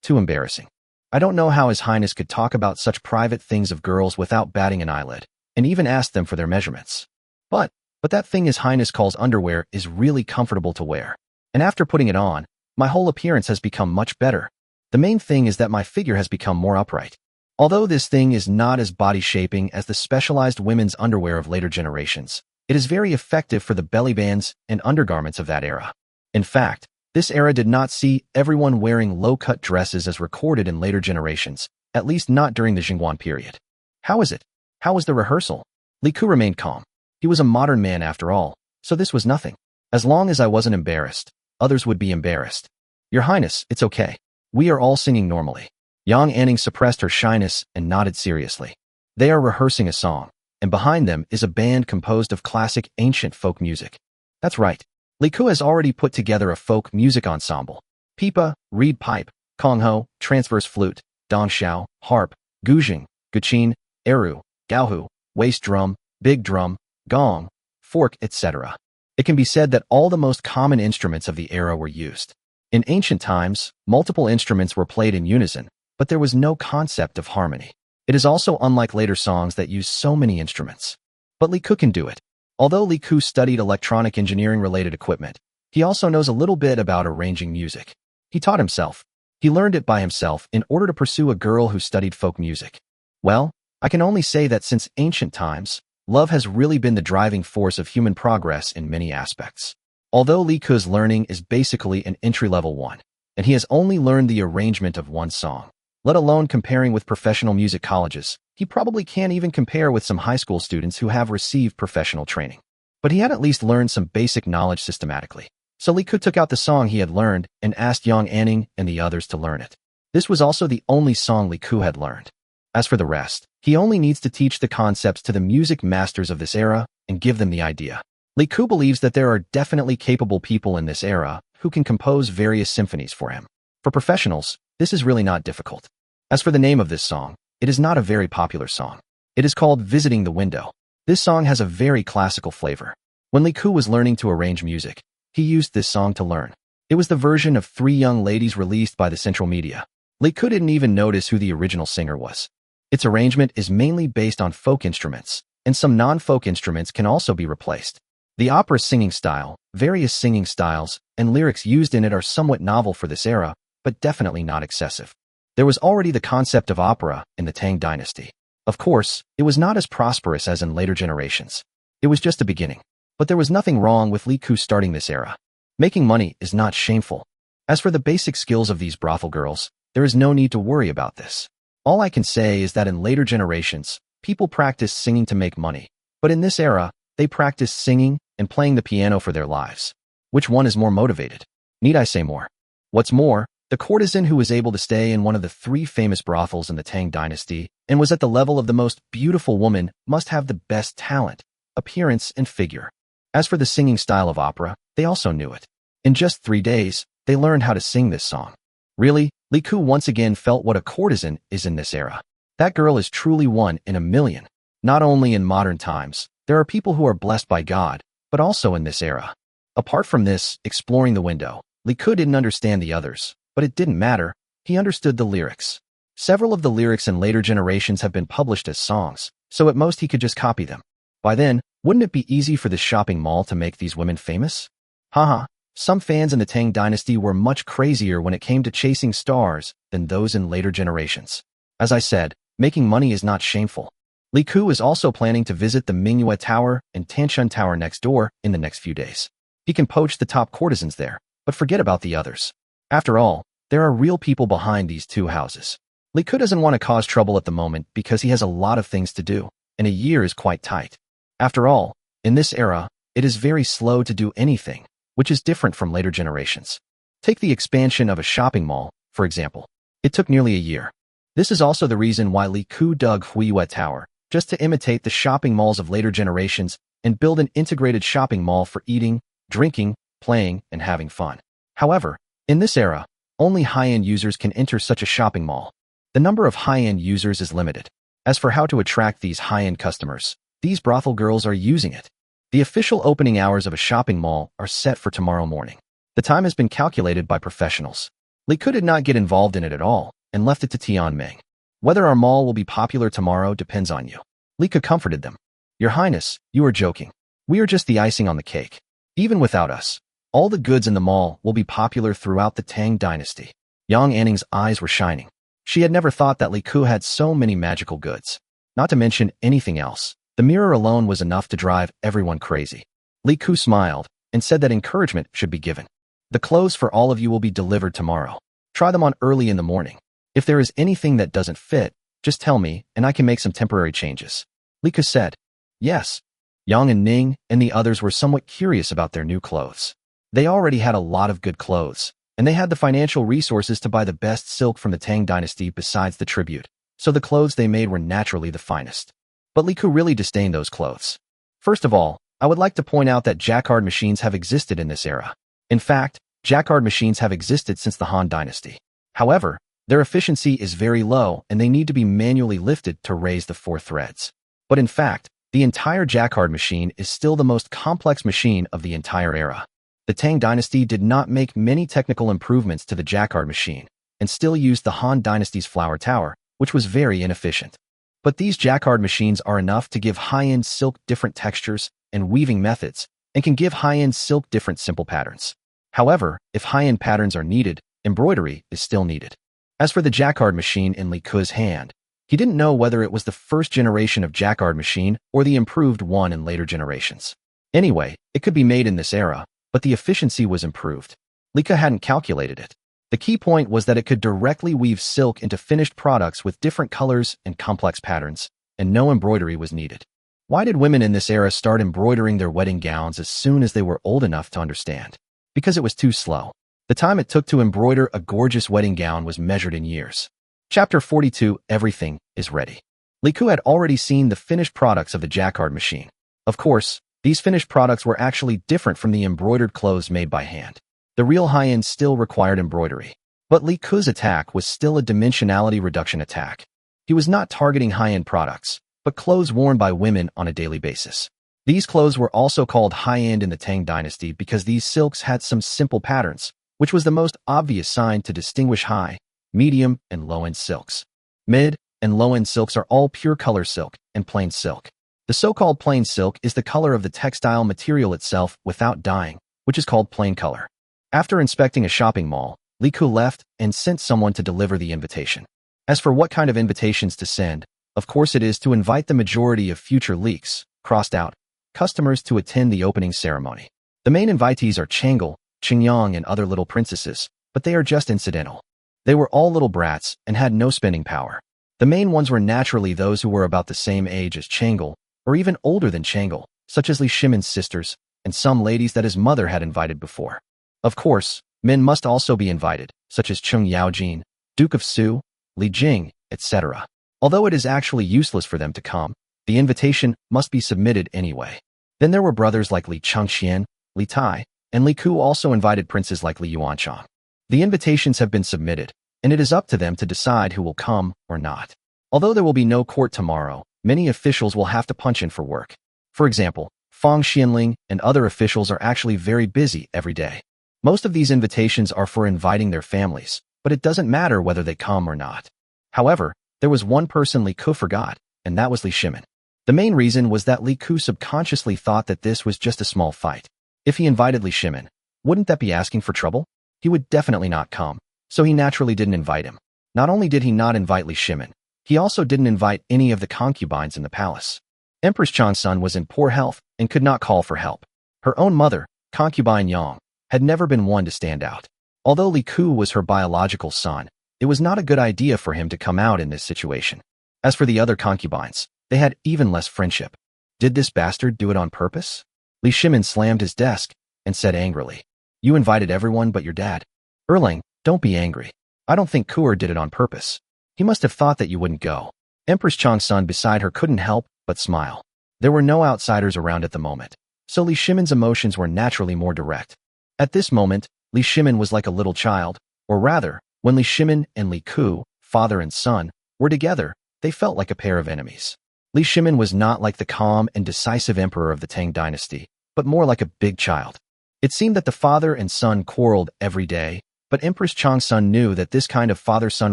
embarrassing. I don't know how His Highness could talk about such private things of girls without batting an eyelid, and even ask them for their measurements. But that thing His Highness calls underwear is really comfortable to wear. And after putting it on, my whole appearance has become much better. The main thing is that my figure has become more upright. Although this thing is not as body-shaping as the specialized women's underwear of later generations, it is very effective for the belly bands and undergarments of that era. In fact, this era did not see everyone wearing low-cut dresses as recorded in later generations, at least not during the Jingguan period. How is it? How was the rehearsal? Li Ku remained calm. He was a modern man after all, so this was nothing. As long as I wasn't embarrassed, others would be embarrassed. Your Highness, it's okay. We are all singing normally. Yang Anning suppressed her shyness and nodded seriously. They are rehearsing a song, and behind them is a band composed of classic ancient folk music. That's right. Li Ku has already put together a folk music ensemble. Pipa, reed pipe, kongho, transverse flute, dongxiao, harp, guzheng, guqin, eru, gaohu, waist drum, big drum, gong, fork, etc. It can be said that all the most common instruments of the era were used. In ancient times, multiple instruments were played in unison, but there was no concept of harmony. It is also unlike later songs that use so many instruments. But Li Ku can do it. Although Li Ku studied electronic engineering-related equipment, he also knows a little bit about arranging music. He taught himself. He learned it by himself in order to pursue a girl who studied folk music. Well, I can only say that since ancient times, love has really been the driving force of human progress in many aspects. Although Li Ku's learning is basically an entry-level one, and he has only learned the arrangement of one song, let alone comparing with professional music colleges, he probably can't even compare with some high school students who have received professional training. But he had at least learned some basic knowledge systematically. So Li Ku took out the song he had learned and asked Yang Anning and the others to learn it. This was also the only song Li Ku had learned. As for the rest, he only needs to teach the concepts to the music masters of this era and give them the idea. Li Ku believes that there are definitely capable people in this era who can compose various symphonies for him. For professionals, this is really not difficult. As for the name of this song, it is not a very popular song. It is called Visiting the Window. This song has a very classical flavor. When Li Ku was learning to arrange music, he used this song to learn. It was the version of Three Young Ladies released by the Central Media. Li Ku didn't even notice who the original singer was. Its arrangement is mainly based on folk instruments, and some non-folk instruments can also be replaced. The opera singing style, various singing styles, and lyrics used in it are somewhat novel for this era, but definitely not excessive. There was already the concept of opera in the Tang dynasty. Of course, it was not as prosperous as in later generations. It was just a beginning. But there was nothing wrong with Li Ku starting this era. Making money is not shameful. As for the basic skills of these brothel girls, there is no need to worry about this. All I can say is that in later generations, people practiced singing to make money. But in this era, they practiced singing and playing the piano for their lives. Which one is more motivated? Need I say more? What's more, the courtesan who was able to stay in one of the 3 famous brothels in the Tang dynasty and was at the level of the most beautiful woman must have the best talent, appearance, and figure. As for the singing style of opera, they also knew it. In just 3 days, they learned how to sing this song. Really, Li Ku once again felt what a courtesan is in this era. That girl is truly one in a million. Not only in modern times, there are people who are blessed by God, but also in this era. Apart from this, exploring the window, Li Ku didn't understand the others, but it didn't matter. He understood the lyrics. Several of the lyrics in later generations have been published as songs, so at most he could just copy them. By then, wouldn't it be easy for the shopping mall to make these women famous? Haha, some fans in the Tang dynasty were much crazier when it came to chasing stars than those in later generations. As I said, Making money is not shameful. Li Ku is also planning to visit the Manhwa Tower and Tanshun Tower next door in the next few days. He can poach the top courtesans there, but forget about the others. After all, there are real people behind these two houses. Li Ku doesn't want to cause trouble at the moment because he has a lot of things to do, and a year is quite tight. After all, in this era, it is very slow to do anything, which is different from later generations. Take the expansion of a shopping mall, for example. It took nearly a year. This is also the reason why Li Ku dug Huiyue Tower, just to imitate the shopping malls of later generations and build an integrated shopping mall for eating, drinking, playing, and having fun. However, in this era, only high-end users can enter such a shopping mall. The number of high-end users is limited. As for how to attract these high-end customers, these brothel girls are using it. The official opening hours of a shopping mall are set for tomorrow morning. The time has been calculated by professionals. Li Ku did not get involved in it at all and left it to Tianming. Whether our mall will be popular tomorrow depends on you. Li Ku comforted them. Your Highness, you are joking. We are just the icing on the cake. Even without us, all the goods in the mall will be popular throughout the Tang dynasty. Yang Anning's eyes were shining. She had never thought that Li Ku had so many magical goods. Not to mention anything else. The mirror alone was enough to drive everyone crazy. Li Ku smiled and said that encouragement should be given. The clothes for all of you will be delivered tomorrow. Try them on early in the morning. If there is anything that doesn't fit, just tell me and I can make some temporary changes. Li Ku said. Yes. Yang and Ning and the others were somewhat curious about their new clothes. They already had a lot of good clothes, and they had the financial resources to buy the best silk from the Tang dynasty besides the tribute, so the clothes they made were naturally the finest. But Li Ku really disdained those clothes. First of all, I would like to point out that jacquard machines have existed in this era. In fact, jacquard machines have existed since the Han dynasty. However, their efficiency is very low and they need to be manually lifted to raise the 4 threads. But in fact, the entire jacquard machine is still the most complex machine of the entire era. The Tang dynasty did not make many technical improvements to the jacquard machine and still used the Han dynasty's flower tower, which was very inefficient. But these jacquard machines are enough to give high-end silk different textures and weaving methods and can give high-end silk different simple patterns. However, if high-end patterns are needed, embroidery is still needed. As for the jacquard machine in Li Ku's hand, he didn't know whether it was the first generation of jacquard machine or the improved one in later generations. Anyway, it could be made in this era, but the efficiency was improved. Li Ku hadn't calculated it. The key point was that it could directly weave silk into finished products with different colors and complex patterns, and no embroidery was needed. Why did women in this era start embroidering their wedding gowns as soon as they were old enough to understand? Because it was too slow. The time it took to embroider a gorgeous wedding gown was measured in years. Chapter 42, Everything is Ready. Li Ku had already seen the finished products of the jacquard machine. Of course, these finished products were actually different from the embroidered clothes made by hand. The real high-end still required embroidery. But Li Ku's attack was still a dimensionality reduction attack. He was not targeting high-end products, but clothes worn by women on a daily basis. These clothes were also called high-end in the Tang dynasty because these silks had some simple patterns, which was the most obvious sign to distinguish high, medium, and low-end silks. Mid and low-end silks are all pure color silk and plain silk. The so-called plain silk is the color of the textile material itself without dyeing, which is called plain color. After inspecting a shopping mall, Li Ku left and sent someone to deliver the invitation. As for what kind of invitations to send, of course it is to invite the majority of future leaks, crossed out, customers to attend the opening ceremony. The main invitees are Changle, Qingyang, and other little princesses, but they are just incidental. They were all little brats and had no spending power. The main ones were naturally those who were about the same age as Changle, or even older than Changle, such as Li Shimin's sisters, and some ladies that his mother had invited before. Of course, men must also be invited, such as Cheng Yaojin, Duke of Su, Li Jing, etc. Although it is actually useless for them to come, the invitation must be submitted anyway. Then there were brothers like Li Chengxian, Li Tai, and Li Ku also invited princes like Li Yuanchang. The invitations have been submitted, and it is up to them to decide who will come or not. Although there will be no court tomorrow, many officials will have to punch in for work. For example, Fang Xianling and other officials are actually very busy every day. Most of these invitations are for inviting their families, but it doesn't matter whether they come or not. However, there was one person Li Ku forgot, and that was Li Shimin. The main reason was that Li Ku subconsciously thought that this was just a small fight. If he invited Li Shimin, wouldn't that be asking for trouble? He would definitely not come, so he naturally didn't invite him. Not only did he not invite Li Shimin, He also didn't invite any of the concubines in the palace. Empress Changsun was in poor health and could not call for help. Her own mother, concubine Yang, had never been one to stand out. Although Li Ku was her biological son, it was not a good idea for him to come out in this situation. As for the other concubines, they had even less friendship. Did this bastard do it on purpose? Li Shimin slammed his desk and said angrily, "You invited everyone but your dad. Erlang, don't be angry. I don't think Kuer did it on purpose. He must have thought that you wouldn't go." Empress Changsun beside her couldn't help but smile. There were no outsiders around at the moment, so Li Shimin's emotions were naturally more direct. At this moment, Li Shimin was like a little child, or rather, when Li Shimin and Li Ku, father and son, were together, they felt like a pair of enemies. Li Shimin was not like the calm and decisive emperor of the Tang dynasty, but more like a big child. It seemed that the father and son quarreled every day, but Empress Changsun knew that this kind of father-son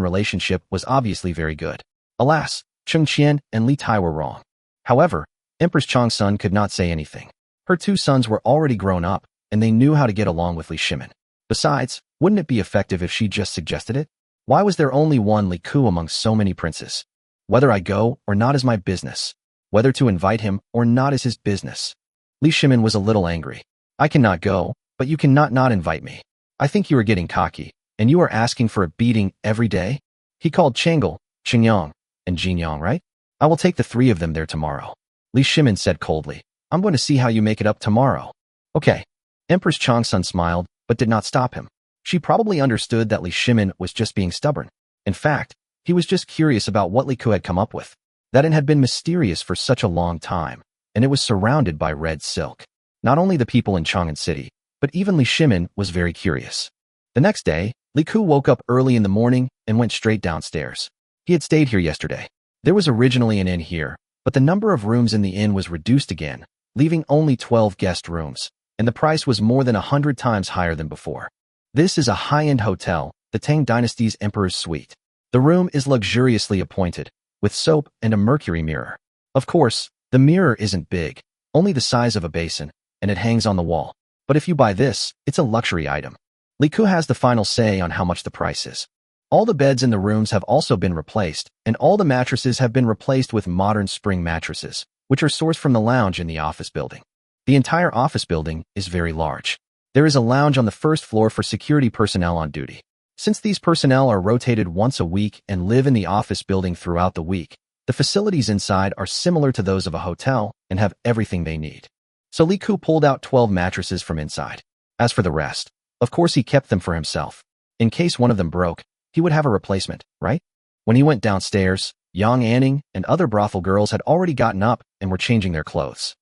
relationship was obviously very good. Alas, Cheng Qian and Li Tai were wrong. However, Empress Changsun could not say anything. Her two sons were already grown up, and they knew how to get along with Li Shimin. Besides, wouldn't it be effective if she just suggested it? Why was there only one Li Ku among so many princes? Whether I go or not is my business. Whether to invite him or not is his business. Li Shimin was a little angry. I cannot go, but you cannot not invite me. I think you are getting cocky, and you are asking for a beating every day? He called Changel, Qingyang, and Jinyang, right? I will take the three of them there tomorrow. Li Shimin said coldly. I'm going to see how you make it up tomorrow. Okay. Empress Changsun smiled, but did not stop him. She probably understood that Li Shimin was just being stubborn. In fact, he was just curious about what Li Ku had come up with. That it had been mysterious for such a long time, and it was surrounded by red silk. Not only the people in Chang'an City, but even Li Shimin was very curious. The next day, Li Ku woke up early in the morning and went straight downstairs. He had stayed here yesterday. There was originally an inn here, but the number of rooms in the inn was reduced again, leaving only 12 guest rooms, and the price was more than 100 times higher than before. This is a high-end hotel, the Tang Dynasty's Emperor's Suite. The room is luxuriously appointed, with soap and a mercury mirror. Of course, the mirror isn't big, only the size of a basin, and it hangs on the wall. But if you buy this, it's a luxury item. Li Ku has the final say on how much the price is. All the beds in the rooms have also been replaced, and all the mattresses have been replaced with modern spring mattresses, which are sourced from the lounge in the office building. The entire office building is very large. There is a lounge on the first floor for security personnel on duty. Since these personnel are rotated once a week and live in the office building throughout the week, the facilities inside are similar to those of a hotel and have everything they need. So Li Ku pulled out 12 mattresses from inside. As for the rest, of course he kept them for himself. In case one of them broke, he would have a replacement, right? When he went downstairs, Yang Anning and other brothel girls had already gotten up and were changing their clothes.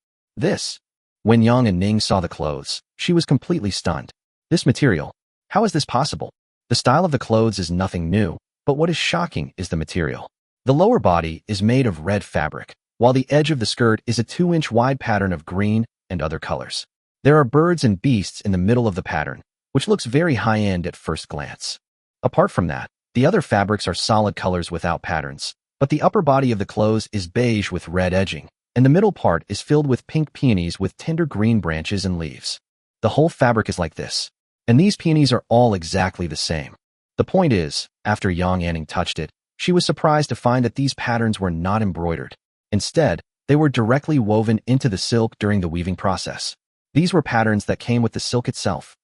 When Yang and Ning saw the clothes, she was completely stunned. This material, how is this possible? The style of the clothes is nothing new, but what is shocking is the material. The lower body is made of red fabric, while the edge of the skirt is a 2-inch wide pattern of green and other colors. There are birds and beasts in the middle of the pattern, which looks very high-end at first glance. Apart from that, the other fabrics are solid colors without patterns, but the upper body of the clothes is beige with red edging, and the middle part is filled with pink peonies with tender green branches and leaves. The whole fabric is like this, and these peonies are all exactly the same. The point is, after Yang Anning touched it, she was surprised to find that these patterns were not embroidered. Instead, they were directly woven into the silk during the weaving process. These were patterns that came with the silk itself.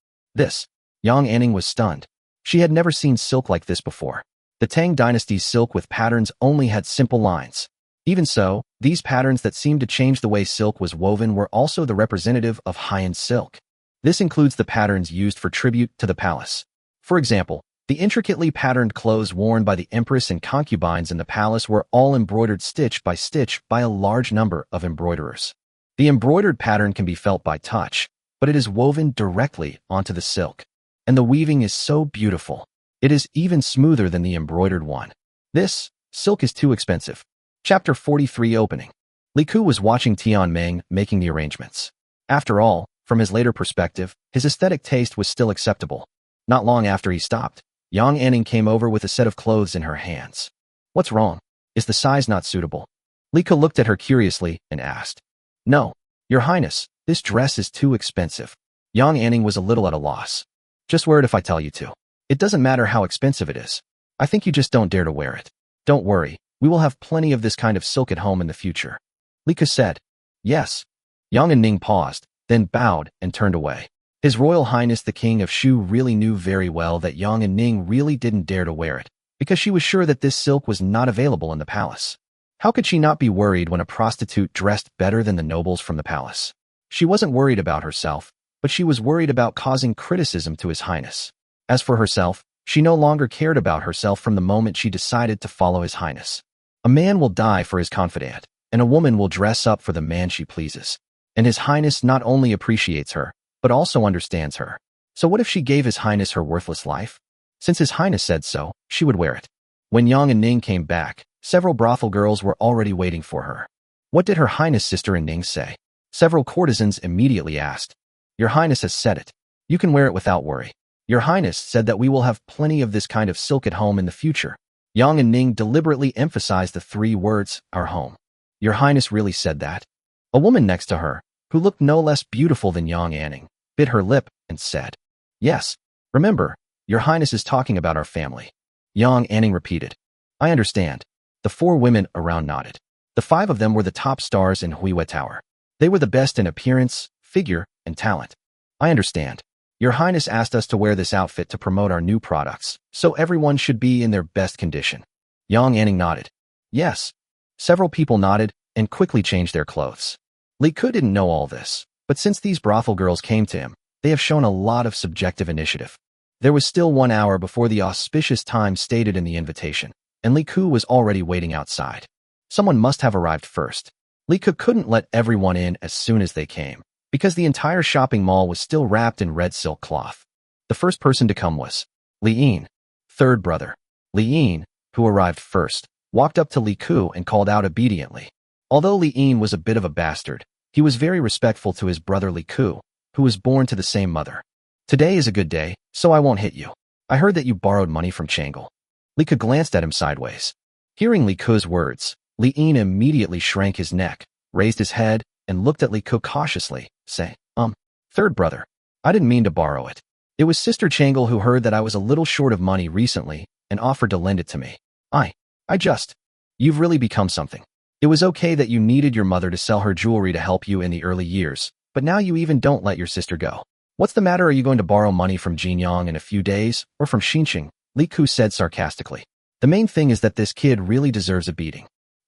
Yang Anning was stunned. She had never seen silk like this before. The Tang Dynasty's silk with patterns only had simple lines. Even so, these patterns that seemed to change the way silk was woven were also the representative of high-end silk. This includes the patterns used for tribute to the palace. For example, the intricately patterned clothes worn by the empress and concubines in the palace were all embroidered stitch by a large number of embroiderers. The embroidered pattern can be felt by touch, but it is woven directly onto the silk. And the weaving is so beautiful. It is even smoother than the embroidered one. This silk is too expensive. Chapter 43 Opening. Li Ku was watching Tian Meng making the arrangements. After all, from his later perspective, his aesthetic taste was still acceptable. Not long after he stopped, Yang Anning came over with a set of clothes in her hands. What's wrong? Is the size not suitable? Li Ku looked at her curiously and asked. No, Your Highness, this dress is too expensive. Yang Anning was a little at a loss. Just wear it if I tell you to. It doesn't matter how expensive it is. I think you just don't dare to wear it. Don't worry, We will have plenty of this kind of silk at home in the future. Li Ke said. Yes. Yang and Ning paused, then bowed and turned away. His Royal Highness the King of Shu really knew very well that Yang and Ning really didn't dare to wear it, because she was sure that this silk was not available in the palace. How could she not be worried when a prostitute dressed better than the nobles from the palace? She wasn't worried about herself, but she was worried about causing criticism to His Highness. As for herself, she no longer cared about herself from the moment she decided to follow His Highness. A man will die for his confidant, and a woman will dress up for the man she pleases. And His Highness not only appreciates her, but also understands her. So what if she gave His Highness her worthless life? Since His Highness said so, she would wear it. When Yang and Ning came back, several brothel girls were already waiting for her. What did Her Highness sister and Ning say? Several courtesans immediately asked. Your Highness has said it. You can wear it without worry. Your Highness said that we will have plenty of this kind of silk at home in the future. Yang and Ning deliberately emphasized the 3 words, our home. Your Highness really said that? A woman next to her, who looked no less beautiful than Yang Anning, bit her lip and said, Yes. Remember, Your Highness is talking about our family. Yang Anning repeated. I understand. The 4 women around nodded. The 5 of them were the top stars in Huiwa Tower. They were the best in appearance, figure, and talent. I understand. Your Highness asked us to wear this outfit to promote our new products, so everyone should be in their best condition. Yang Anning nodded. Yes. Several people nodded and quickly changed their clothes. Li Ke didn't know all this, but since these brothel girls came to him, they have shown a lot of subjective initiative. There was still 1 hour before the auspicious time stated in the invitation, and Li Ke was already waiting outside. Someone must have arrived first. Li Ke couldn't let everyone in as soon as they came, because the entire shopping mall was still wrapped in red silk cloth. The first person to come was Li Yin, 3rd brother. Li Yin, who arrived first, walked up to Li Ke and called out obediently. Although Li Yin was a bit of a bastard, he was very respectful to his brother Li Ke, who was born to the same mother. Today is a good day, so I won't hit you. I heard that you borrowed money from Changle. Li Ke glanced at him sideways. Hearing Li Ke's words, Li Yin immediately shrank his neck, raised his head, and looked at Li Ke cautiously, saying, 3rd brother. I didn't mean to borrow it. It was Sister Changle who heard that I was a little short of money recently and offered to lend it to me. You've really become something. It was okay that you needed your mother to sell her jewelry to help you in the early years, but now you even don't let your sister go. What's the matter? Are you going to borrow money from Jin Yang in a few days, or from Xinqing? Li Ke said sarcastically. The main thing is that this kid really deserves a beating.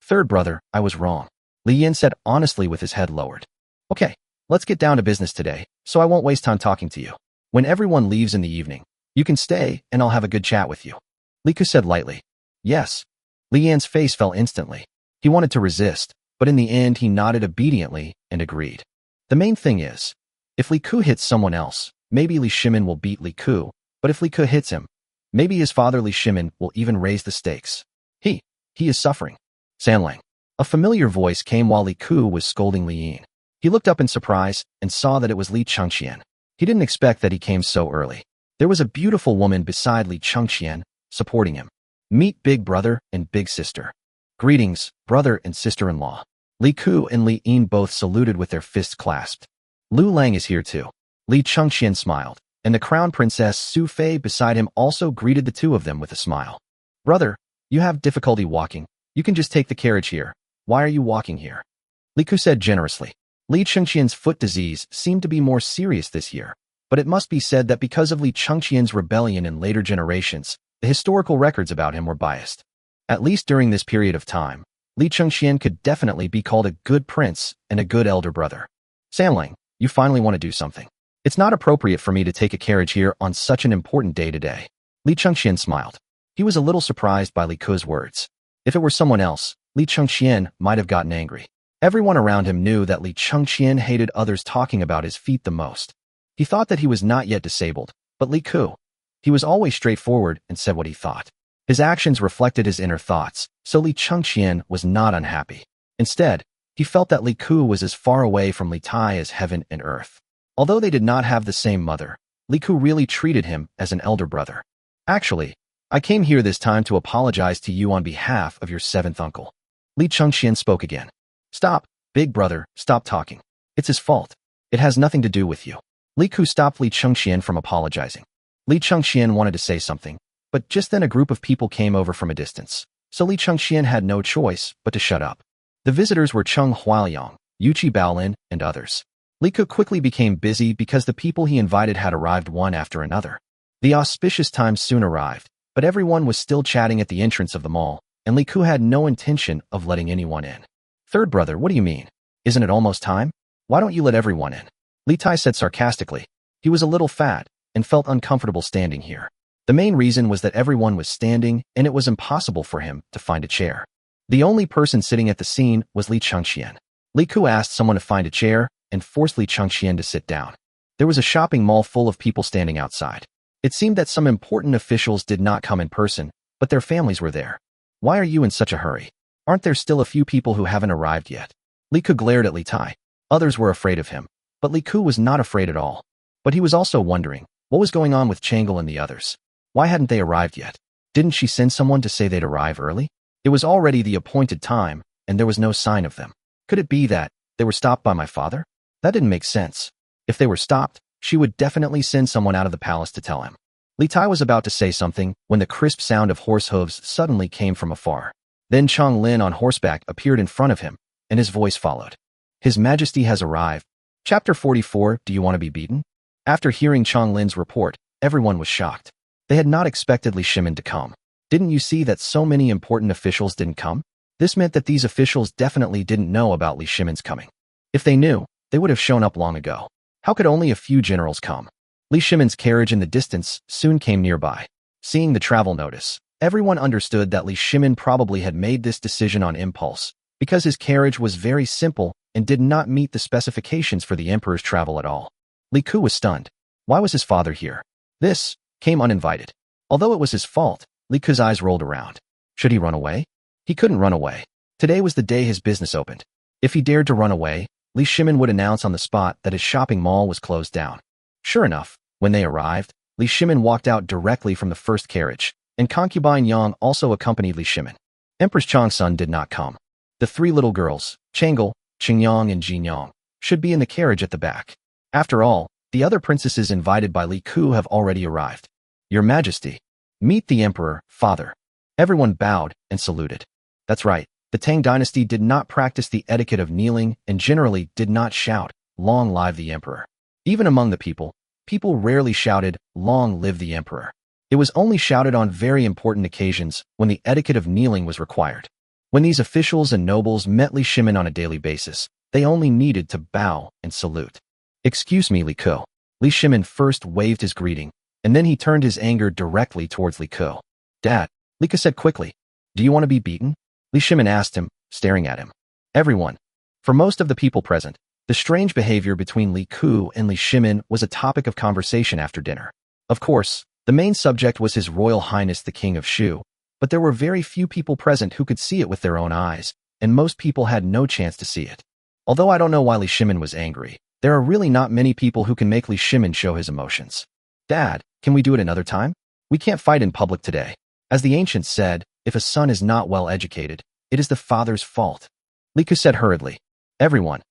3rd brother, I was wrong. Li Yin said honestly with his head lowered. Okay, let's get down to business today, so I won't waste time talking to you. When everyone leaves in the evening, you can stay and I'll have a good chat with you. Li Ke said lightly. Yes. Li Yin's face fell instantly. He wanted to resist, but in the end he nodded obediently and agreed. The main thing is, if Li Ke hits someone else, maybe Li Shimin will beat Li Ke, but if Li Ke hits him, maybe his father Li Shimin will even raise the stakes. He is suffering. Sanlang. A familiar voice came while Li Ke was scolding Li Yin. He looked up in surprise and saw that it was Li Chengqian. He didn't expect that he came so early. There was a beautiful woman beside Li Chengqian, supporting him. Meet big brother and big sister. Greetings, brother and sister-in-law. Li Ke and Li Yin both saluted with their fists clasped. Lu Lang is here too. Li Chengqian smiled, and the crown princess Su Fei beside him also greeted the 2 of them with a smile. Brother, you have difficulty walking. You can just take the carriage here. Why are you walking here? Li Ke said generously. Li Chengqian's foot disease seemed to be more serious this year, but it must be said that because of Li Chengqian's rebellion in later generations, the historical records about him were biased. At least during this period of time, Li Chengqian could definitely be called a good prince and a good elder brother. Sanlang, you finally want to do something. It's not appropriate for me to take a carriage here on such an important day today. Li Chengqian smiled. He was a little surprised by Li Ke's words. If it were someone else, Li Chengqian might have gotten angry. Everyone around him knew that Li Chengqian hated others talking about his feet the most. He thought that he was not yet disabled, but Li Ke, he was always straightforward and said what he thought. His actions reflected his inner thoughts, so Li Chengqian was not unhappy. Instead, he felt that Li Ke was as far away from Li Tai as heaven and earth. Although they did not have the same mother, Li Ke really treated him as an elder brother. Actually, I came here this time to apologize to you on behalf of your 7th uncle. Li Chengqian spoke again. Stop, big brother, stop talking. It's his fault. It has nothing to do with you. Li Ke stopped Li Chengqian from apologizing. Li Chengqian wanted to say something, but just then a group of people came over from a distance. so Li Chengxian had no choice but to shut up. The visitors were Cheng Huaoliang, Yuqi Baolin, and others. Li Ke quickly became busy because the people he invited had arrived one after another. The auspicious time soon arrived, but everyone was still chatting at the entrance of the mall, and Li Ke had no intention of letting anyone in. Third brother, what do you mean? Isn't it almost time? Why don't you let everyone in? Li Tai said sarcastically. He was a little fat and felt uncomfortable standing here. The main reason was that everyone was standing and it was impossible for him to find a chair. The only person sitting at the scene was Li Chengxian. Li Ke asked someone to find a chair and forced Li Chengxian to sit down. There was a shopping mall full of people standing outside. It seemed that some important officials did not come in person, but their families were there. Why are you in such a hurry? Aren't there still a few people who haven't arrived yet? Li Ke glared at Li Tai. Others were afraid of him, but Li Ke was not afraid at all. But he was also wondering, what was going on with Changle and the others? Why hadn't they arrived yet? Didn't she send someone to say they'd arrive early? It was already the appointed time, and there was no sign of them. Could it be that they were stopped by my father? That didn't make sense. If they were stopped, she would definitely send someone out of the palace to tell him. Li Tai was about to say something when the crisp sound of horse hooves suddenly came from afar. Then Chang Lin on horseback appeared in front of him, and his voice followed. His Majesty has arrived. Chapter 44, Do you want to be beaten? After hearing Chang Lin's report, everyone was shocked. They had not expected Li Shimin to come. Didn't you see that so many important officials didn't come? This meant that these officials definitely didn't know about Li Shimin's coming. If they knew, they would have shown up long ago. How could only a few generals come? Li Shimin's carriage in the distance soon came nearby. Seeing the travel notice, everyone understood that Li Shimin probably had made this decision on impulse, because his carriage was very simple and did not meet the specifications for the emperor's travel at all. Li Ke was stunned. Why was his father here? This came uninvited. Although it was his fault, Li Ke's eyes rolled around. Should he run away? He couldn't run away. Today was the day his business opened. If he dared to run away, Li Shimin would announce on the spot that his shopping mall was closed down. Sure enough, when they arrived, Li Shimin walked out directly from the first carriage, and concubine Yang also accompanied Li Shimin. Empress Chang's son did not come. The three little girls, Changle, Qingyang and Jinyang, should be in the carriage at the back. After all, the other princesses invited by Li Ke have already arrived. Your Majesty, meet the Emperor, Father. Everyone bowed and saluted. That's right, the Tang dynasty did not practice the etiquette of kneeling and generally did not shout, Long live the Emperor. Even among the people rarely shouted, Long live the Emperor. It was only shouted on very important occasions when the etiquette of kneeling was required. When these officials and nobles met Li Shimin on a daily basis, they only needed to bow and salute. Excuse me, Li Ke. Li Shimin first waved his greeting, and then he turned his anger directly towards Li Ke. Dad, Li Ke said quickly. Do you want to be beaten? Li Shimin asked him, staring at him. Everyone. For most of the people present, the strange behavior between Li Ke and Li Shimin was a topic of conversation after dinner. Of course, the main subject was His Royal Highness the King of Shu, but there were very few people present who could see it with their own eyes, and most people had no chance to see it. Although I don't know why Li Shimin was angry, there are really not many people who can make Li Shimin show his emotions. Dad, can we do it another time? We can't fight in public today. As the ancients said, if a son is not well educated, it is the father's fault. Li Ke said hurriedly. Everyone.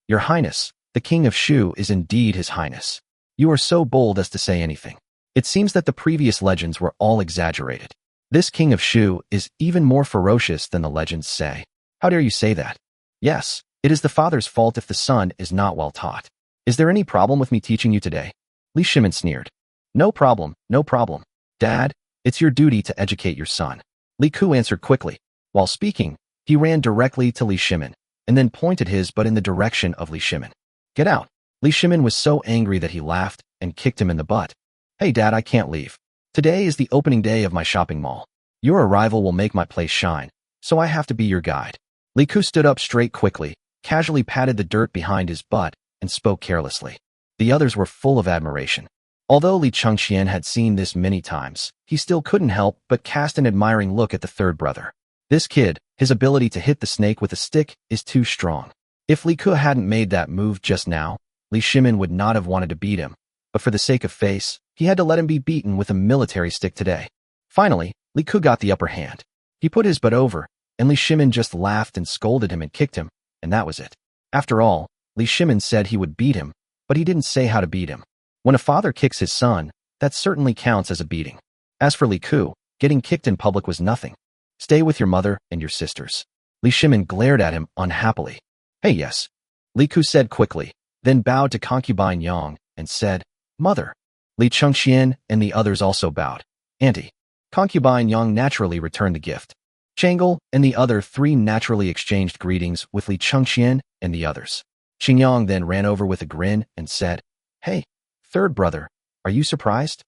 Your Highness, the King of Shu is indeed His Highness. You are so bold as to say anything. It seems that the previous legends were all exaggerated. This King of Shu is even more ferocious than the legends say. How dare you say that? Yes, it is the father's fault if the son is not well taught. Is there any problem with me teaching you today? Li Shimin sneered. No problem, no problem. Dad, it's your duty to educate your son. Li Ke answered quickly. While speaking, he ran directly to Li Shimin, and then pointed his butt in the direction of Li Shimin. Get out. Li Shimin was so angry that he laughed and kicked him in the butt. Hey Dad, I can't leave. Today is the opening day of my shopping mall. Your arrival will make my place shine, so I have to be your guide. Li Ke stood up straight quickly, casually patted the dirt behind his butt, and spoke carelessly. The others were full of admiration. Although Li Chengxian had seen this many times, he still couldn't help but cast an admiring look at the third brother. This kid, his ability to hit the snake with a stick is too strong. If Li Ke hadn't made that move just now, Li Shimin would not have wanted to beat him, but for the sake of face, he had to let him be beaten with a military stick today. Finally, Li Ke got the upper hand. He put his butt over, and Li Shimin just laughed and scolded him and kicked him, and that was it. After all, Li Shimin said he would beat him, but he didn't say how to beat him. When a father kicks his son, that certainly counts as a beating. As for Li Ke, getting kicked in public was nothing. Stay with your mother and your sisters. Li Shimin glared at him unhappily. Hey, yes. Li Ku said quickly, then bowed to concubine Yang and said, Mother. Li Chengxian and the others also bowed. Auntie. Concubine Yang naturally returned the gift. Chang'e and the other three naturally exchanged greetings with Li Chengxian and the others. Xingyang then ran over with a grin and said, Hey, third brother, are you surprised?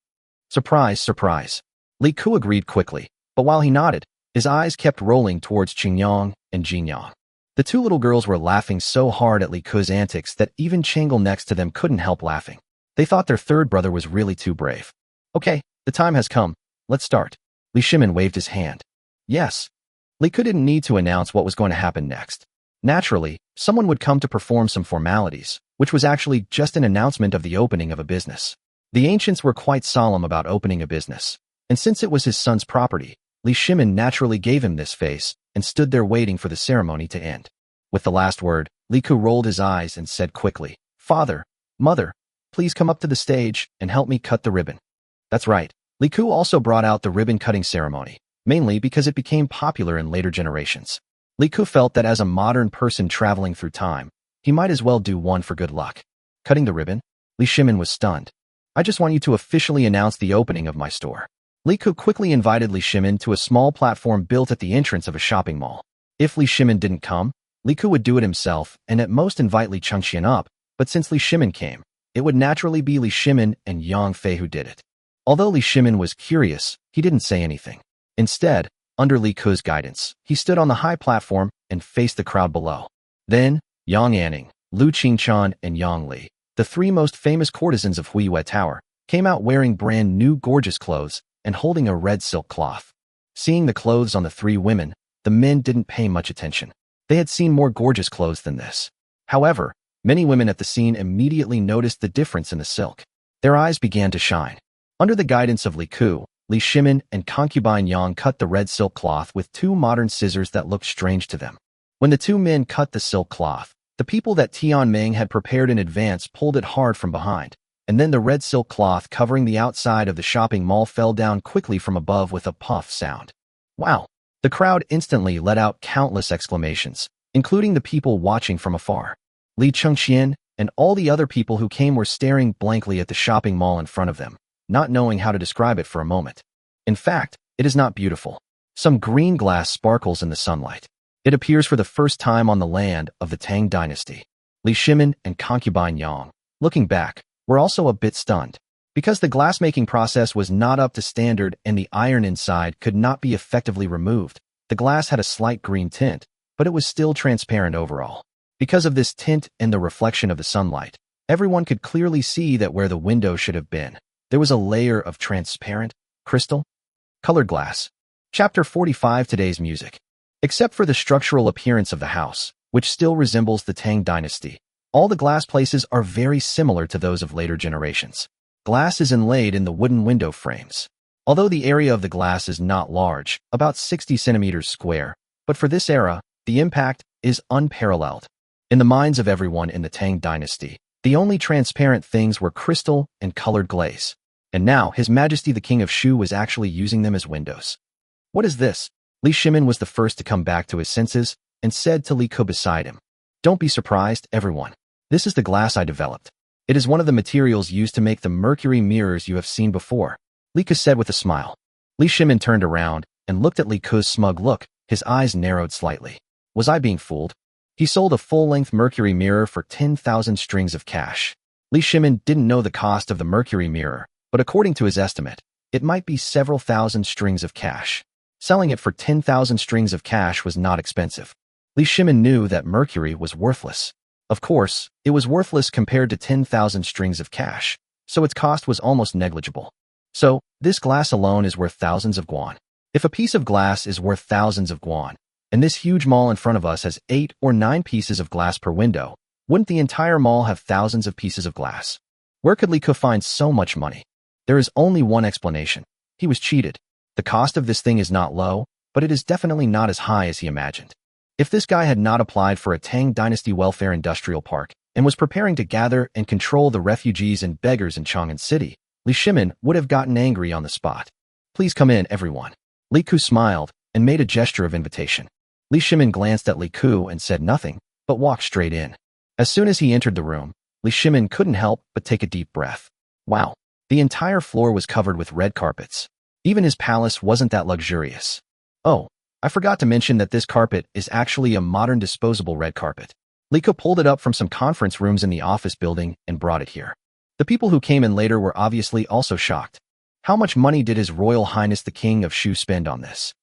Surprise, surprise. Li Ku agreed quickly, but while he nodded, his eyes kept rolling towards Qingyang and Jinyang. The two little girls were laughing so hard at Li Ku's antics that even Chang'e next to them couldn't help laughing. They thought their third brother was really too brave. Okay, the time has come. Let's start. Li Shimin waved his hand. Yes. Li Ku didn't need to announce what was going to happen next. Naturally, someone would come to perform some formalities, which was actually just an announcement of the opening of a business. The ancients were quite solemn about opening a business, and since it was his son's property, Li Shimin naturally gave him this face and stood there waiting for the ceremony to end. With the last word, Li Ku rolled his eyes and said quickly, Father, Mother, please come up to the stage and help me cut the ribbon. That's right. Li Ku also brought out the ribbon-cutting ceremony, mainly because it became popular in later generations. Li Ku felt that as a modern person traveling through time, he might as well do one for good luck. Cutting the ribbon? Li Shimin was stunned. I just want you to officially announce the opening of my store. Li Ku quickly invited Li Shimin to a small platform built at the entrance of a shopping mall. If Li Shimin didn't come, Li Ku would do it himself and at most invite Li Chengxian up, but since Li Shimin came, it would naturally be Li Shimin and Yang Fei who did it. Although Li Shimin was curious, he didn't say anything. Instead, under Li Ku's guidance, he stood on the high platform and faced the crowd below. Then, Yang Anning, Lu Qingchan, and Yang Li, the three most famous courtesans of Huiyue Tower, came out wearing brand new gorgeous clothes and holding a red silk cloth. Seeing the clothes on the three women, the men didn't pay much attention. They had seen more gorgeous clothes than this. However, many women at the scene immediately noticed the difference in the silk. Their eyes began to shine. Under the guidance of Li Ku, Li Shimin and concubine Yang cut the red silk cloth with two modern scissors that looked strange to them. When the two men cut the silk cloth, the people that Tian Meng had prepared in advance pulled it hard from behind, and then the red silk cloth covering the outside of the shopping mall fell down quickly from above with a puff sound. Wow! The crowd instantly let out countless exclamations, including the people watching from afar. Li Chengxian and all the other people who came were staring blankly at the shopping mall in front of them, not knowing how to describe it for a moment. In fact, it is not beautiful. Some green glass sparkles in the sunlight. It appears for the first time on the land of the Tang dynasty. Li Shimin and concubine Yang, looking back, were also a bit stunned. Because the glassmaking process was not up to standard and the iron inside could not be effectively removed, the glass had a slight green tint, but it was still transparent overall. Because of this tint and the reflection of the sunlight, everyone could clearly see that where the window should have been, there was a layer of transparent, crystal, colored glass. Chapter 45 Today's Music. Except for the structural appearance of the house, which still resembles the Tang dynasty, all the glass places are very similar to those of later generations. Glass is inlaid in the wooden window frames. Although the area of the glass is not large, about 60 centimeters square, but for this era, the impact is unparalleled. In the minds of everyone in the Tang dynasty, the only transparent things were crystal and colored glaze. And now, His Majesty the King of Shu was actually using them as windows. What is this? Li Shimin was the first to come back to his senses and said to Li Ku beside him, Don't be surprised, everyone. This is the glass I developed. It is one of the materials used to make the mercury mirrors you have seen before, Li Ku said with a smile. Li Shimin turned around and looked at Li Ku's smug look, his eyes narrowed slightly. Was I being fooled? He sold a full-length mercury mirror for 10,000 strings of cash. Li Shimin didn't know the cost of the mercury mirror, but according to his estimate, it might be several thousand strings of cash. Selling it for 10,000 strings of cash was not expensive. Li Shimin knew that mercury was worthless. Of course, it was worthless compared to 10,000 strings of cash, so its cost was almost negligible. So, this glass alone is worth thousands of guan. If a piece of glass is worth thousands of guan, and this huge mall in front of us has 8 or 9 pieces of glass per window, wouldn't the entire mall have thousands of pieces of glass? Where could Li Ku find so much money? There is only one explanation. He was cheated. The cost of this thing is not low, but it is definitely not as high as he imagined. If this guy had not applied for a Tang Dynasty Welfare Industrial Park and was preparing to gather and control the refugees and beggars in Chang'an City, Li Shimin would have gotten angry on the spot. Please come in, everyone. Li Ku smiled and made a gesture of invitation. Li Shimin glanced at Li Ku and said nothing, but walked straight in. As soon as he entered the room, Li Shimin couldn't help but take a deep breath. Wow, the entire floor was covered with red carpets. Even his palace wasn't that luxurious. Oh, I forgot to mention that this carpet is actually a modern disposable red carpet. Li Ku pulled it up from some conference rooms in the office building and brought it here. The people who came in later were obviously also shocked. How much money did His Royal Highness the King of Shu spend on this?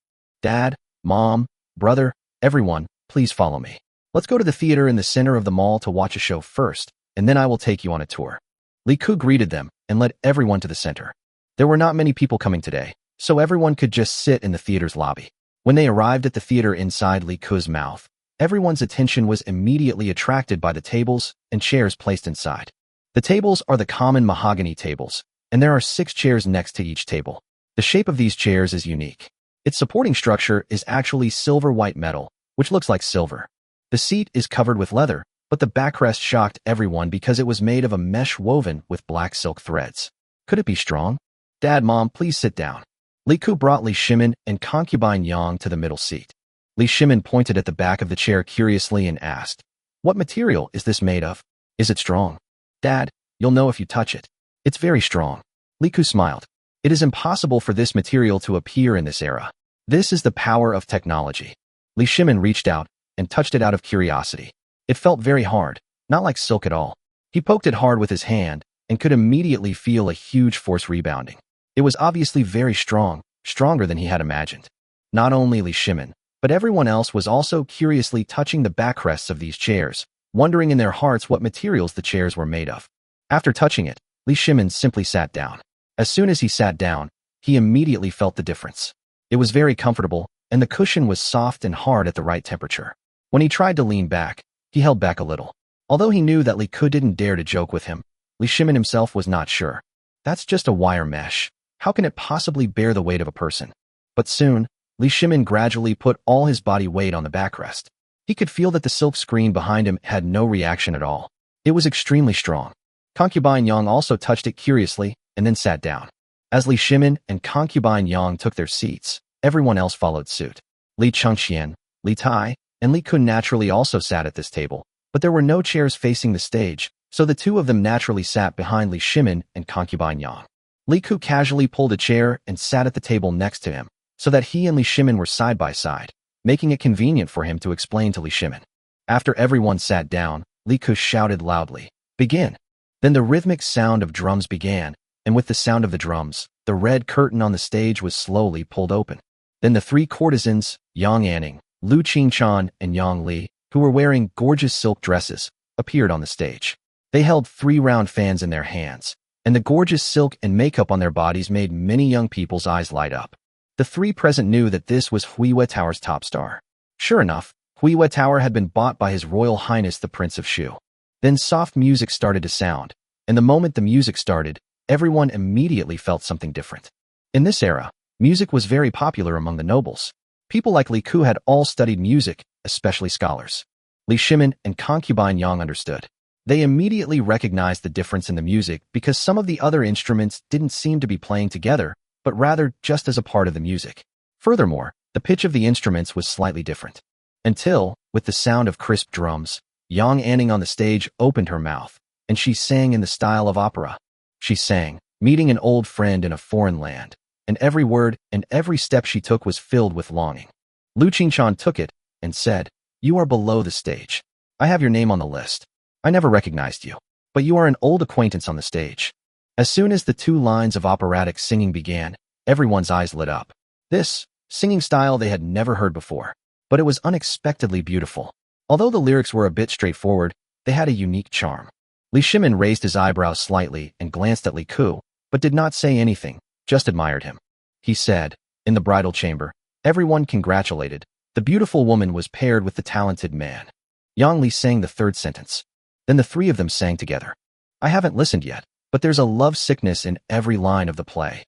Dad, Mom, brother, everyone, please follow me. Let's go to the theater in the center of the mall to watch a show first, and then I will take you on a tour. Li Ku greeted them and led everyone to the center. There were not many people coming today, so everyone could just sit in the theater's lobby. When they arrived at the theater inside Li Ku's mouth, everyone's attention was immediately attracted by the tables and chairs placed inside. The tables are the common mahogany tables, and there are 6 chairs next to each table. The shape of these chairs is unique. Its supporting structure is actually silver-white metal, which looks like silver. The seat is covered with leather, but the backrest shocked everyone because it was made of a mesh woven with black silk threads. Could it be strong? Dad, Mom, please sit down. Li Ku brought Li Shimin and concubine Yang to the middle seat. Li Shimin pointed at the back of the chair curiously and asked, "What material is this made of? Is it strong?" "Dad, you'll know if you touch it. It's very strong." Li Ku smiled. "It is impossible for this material to appear in this era. This is the power of technology." Li Shimin reached out and touched it out of curiosity. It felt very hard, not like silk at all. He poked it hard with his hand and could immediately feel a huge force rebounding. It was obviously very strong, stronger than he had imagined. Not only Li Shimin, but everyone else was also curiously touching the backrests of these chairs, wondering in their hearts what materials the chairs were made of. After touching it, Li Shimin simply sat down. As soon as he sat down, he immediately felt the difference. It was very comfortable, and the cushion was soft and hard at the right temperature. When he tried to lean back, he held back a little. Although he knew that Li Ku didn't dare to joke with him, Li Shimin himself was not sure. That's just a wire mesh. How can it possibly bear the weight of a person? But soon, Li Shimin gradually put all his body weight on the backrest. He could feel that the silk screen behind him had no reaction at all. It was extremely strong. Concubine Yang also touched it curiously and then sat down. As Li Shimin and concubine Yang took their seats, everyone else followed suit. Li Chengqian, Li Tai, and Li Kun naturally also sat at this table, but there were no chairs facing the stage, so the two of them naturally sat behind Li Shimin and concubine Yang. Li Ku casually pulled a chair and sat at the table next to him, so that he and Li Shimin were side by side, making it convenient for him to explain to Li Shimin. After everyone sat down, Li Ku shouted loudly, "Begin!" Then the rhythmic sound of drums began, and with the sound of the drums, the red curtain on the stage was slowly pulled open. Then the 3 courtesans, Yang Anning, Lu Qingchan, and Yang Li, who were wearing gorgeous silk dresses, appeared on the stage. They held 3 round fans in their hands, and the gorgeous silk and makeup on their bodies made many young people's eyes light up. The 3 present knew that this was Huiwe Tower's top star. Sure enough, Huiwe Tower had been bought by His Royal Highness the Prince of Shu. Then soft music started to sound, and the moment the music started, everyone immediately felt something different. In this era, music was very popular among the nobles. People like Li Ku had all studied music, especially scholars. Li Shimin and concubine Yang understood. They immediately recognized the difference in the music because some of the other instruments didn't seem to be playing together, but rather just as a part of the music. Furthermore, the pitch of the instruments was slightly different. Until, with the sound of crisp drums, Yang Anning on the stage opened her mouth, and she sang in the style of opera. She sang, meeting an old friend in a foreign land, and every word and every step she took was filled with longing. Lu Qingchan took it and said, "You are below the stage. I have your name on the list. I never recognized you, but you are an old acquaintance on the stage." As soon as the 2 lines of operatic singing began, everyone's eyes lit up. This singing style they had never heard before, but it was unexpectedly beautiful. Although the lyrics were a bit straightforward, they had a unique charm. Li Shimin raised his eyebrows slightly and glanced at Li Ku, but did not say anything, just admired him. He said, "In the bridal chamber, everyone congratulated. The beautiful woman was paired with the talented man." Yang Li sang the 3rd sentence. Then the 3 of them sang together. "I haven't listened yet, but there's a love sickness in every line of the play."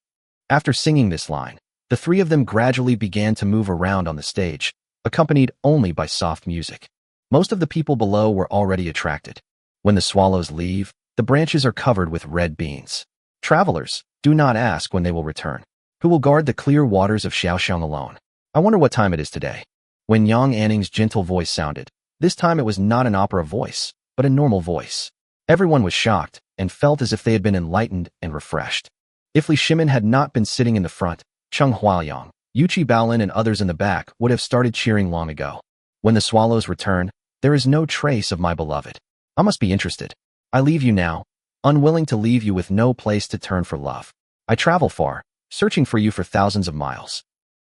After singing this line, the 3 of them gradually began to move around on the stage, accompanied only by soft music. Most of the people below were already attracted. When the swallows leave, the branches are covered with red beans. Travelers, do not ask when they will return. Who will guard the clear waters of Xiaoxiang alone? I wonder what time it is today. When Yang Anning's gentle voice sounded, this time it was not an opera voice, but a normal voice. Everyone was shocked and felt as if they had been enlightened and refreshed. If Li Shimin had not been sitting in the front, Cheng Huayang, Yuchi Baolin and others in the back would have started cheering long ago. When the swallows return, there is no trace of my beloved. I must be interested. I leave you now, unwilling to leave you with no place to turn for love. I travel far, searching for you for thousands of miles.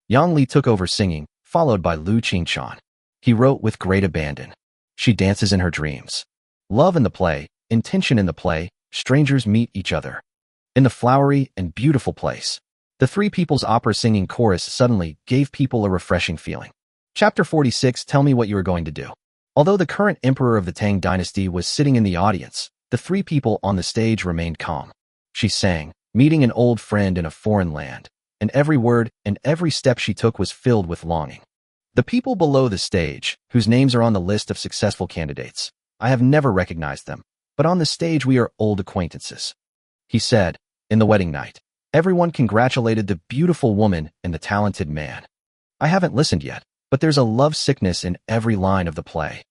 Yang Li took over singing, followed by Lu Qingchan. He wrote with great abandon. She dances in her dreams. Love in the play, intention in the play, strangers meet each other. In the flowery and beautiful place. The three people's opera singing chorus suddenly gave people a refreshing feeling. Chapter 46. Tell me what you are going to do. Although the current emperor of the Tang dynasty was sitting in the audience, the three people on the stage remained calm. She sang, meeting an old friend in a foreign land, and every word and every step she took was filled with longing. The people below the stage, whose names are on the list of successful candidates, I have never recognized them, but on the stage we are old acquaintances. He said, in the wedding night, everyone congratulated the beautiful woman and the talented man. I haven't listened yet, but there's a love sickness in every line of the play.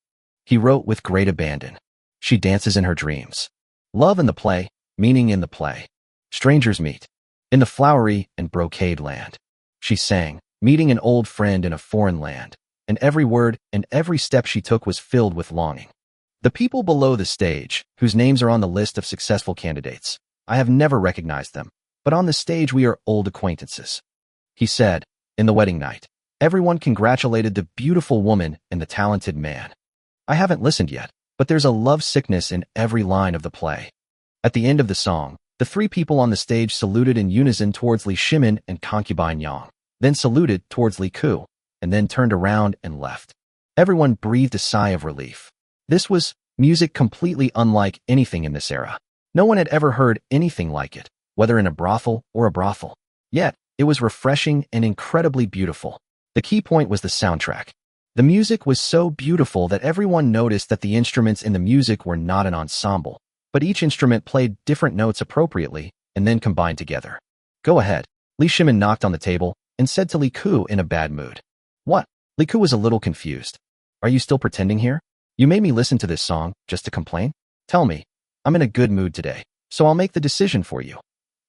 He wrote with great abandon. She dances in her dreams. Love in the play, meaning in the play. Strangers meet. In the flowery and brocade land. She sang, meeting an old friend in a foreign land, and every word and every step she took was filled with longing. The people below the stage, whose names are on the list of successful candidates, I have never recognized them, but on the stage we are old acquaintances. He said, in the wedding night, everyone congratulated the beautiful woman and the talented man. I haven't listened yet, but there's a love sickness in every line of the play. At the end of the song, the three people on the stage saluted in unison towards Li Shimin and concubine Yang, then saluted towards Li Ku, and then turned around and left. Everyone breathed a sigh of relief. This was music completely unlike anything in this era. No one had ever heard anything like it, whether in a brothel or a brothel. Yet, it was refreshing and incredibly beautiful. The key point was the soundtrack. The music was so beautiful that everyone noticed that the instruments in the music were not an ensemble, but each instrument played different notes appropriately and then combined together. Go ahead. Li Shimin knocked on the table and said to Li Ku in a bad mood. What? Li Ku was a little confused. Are you still pretending here? You made me listen to this song just to complain? Tell me. I'm in a good mood today, so I'll make the decision for you.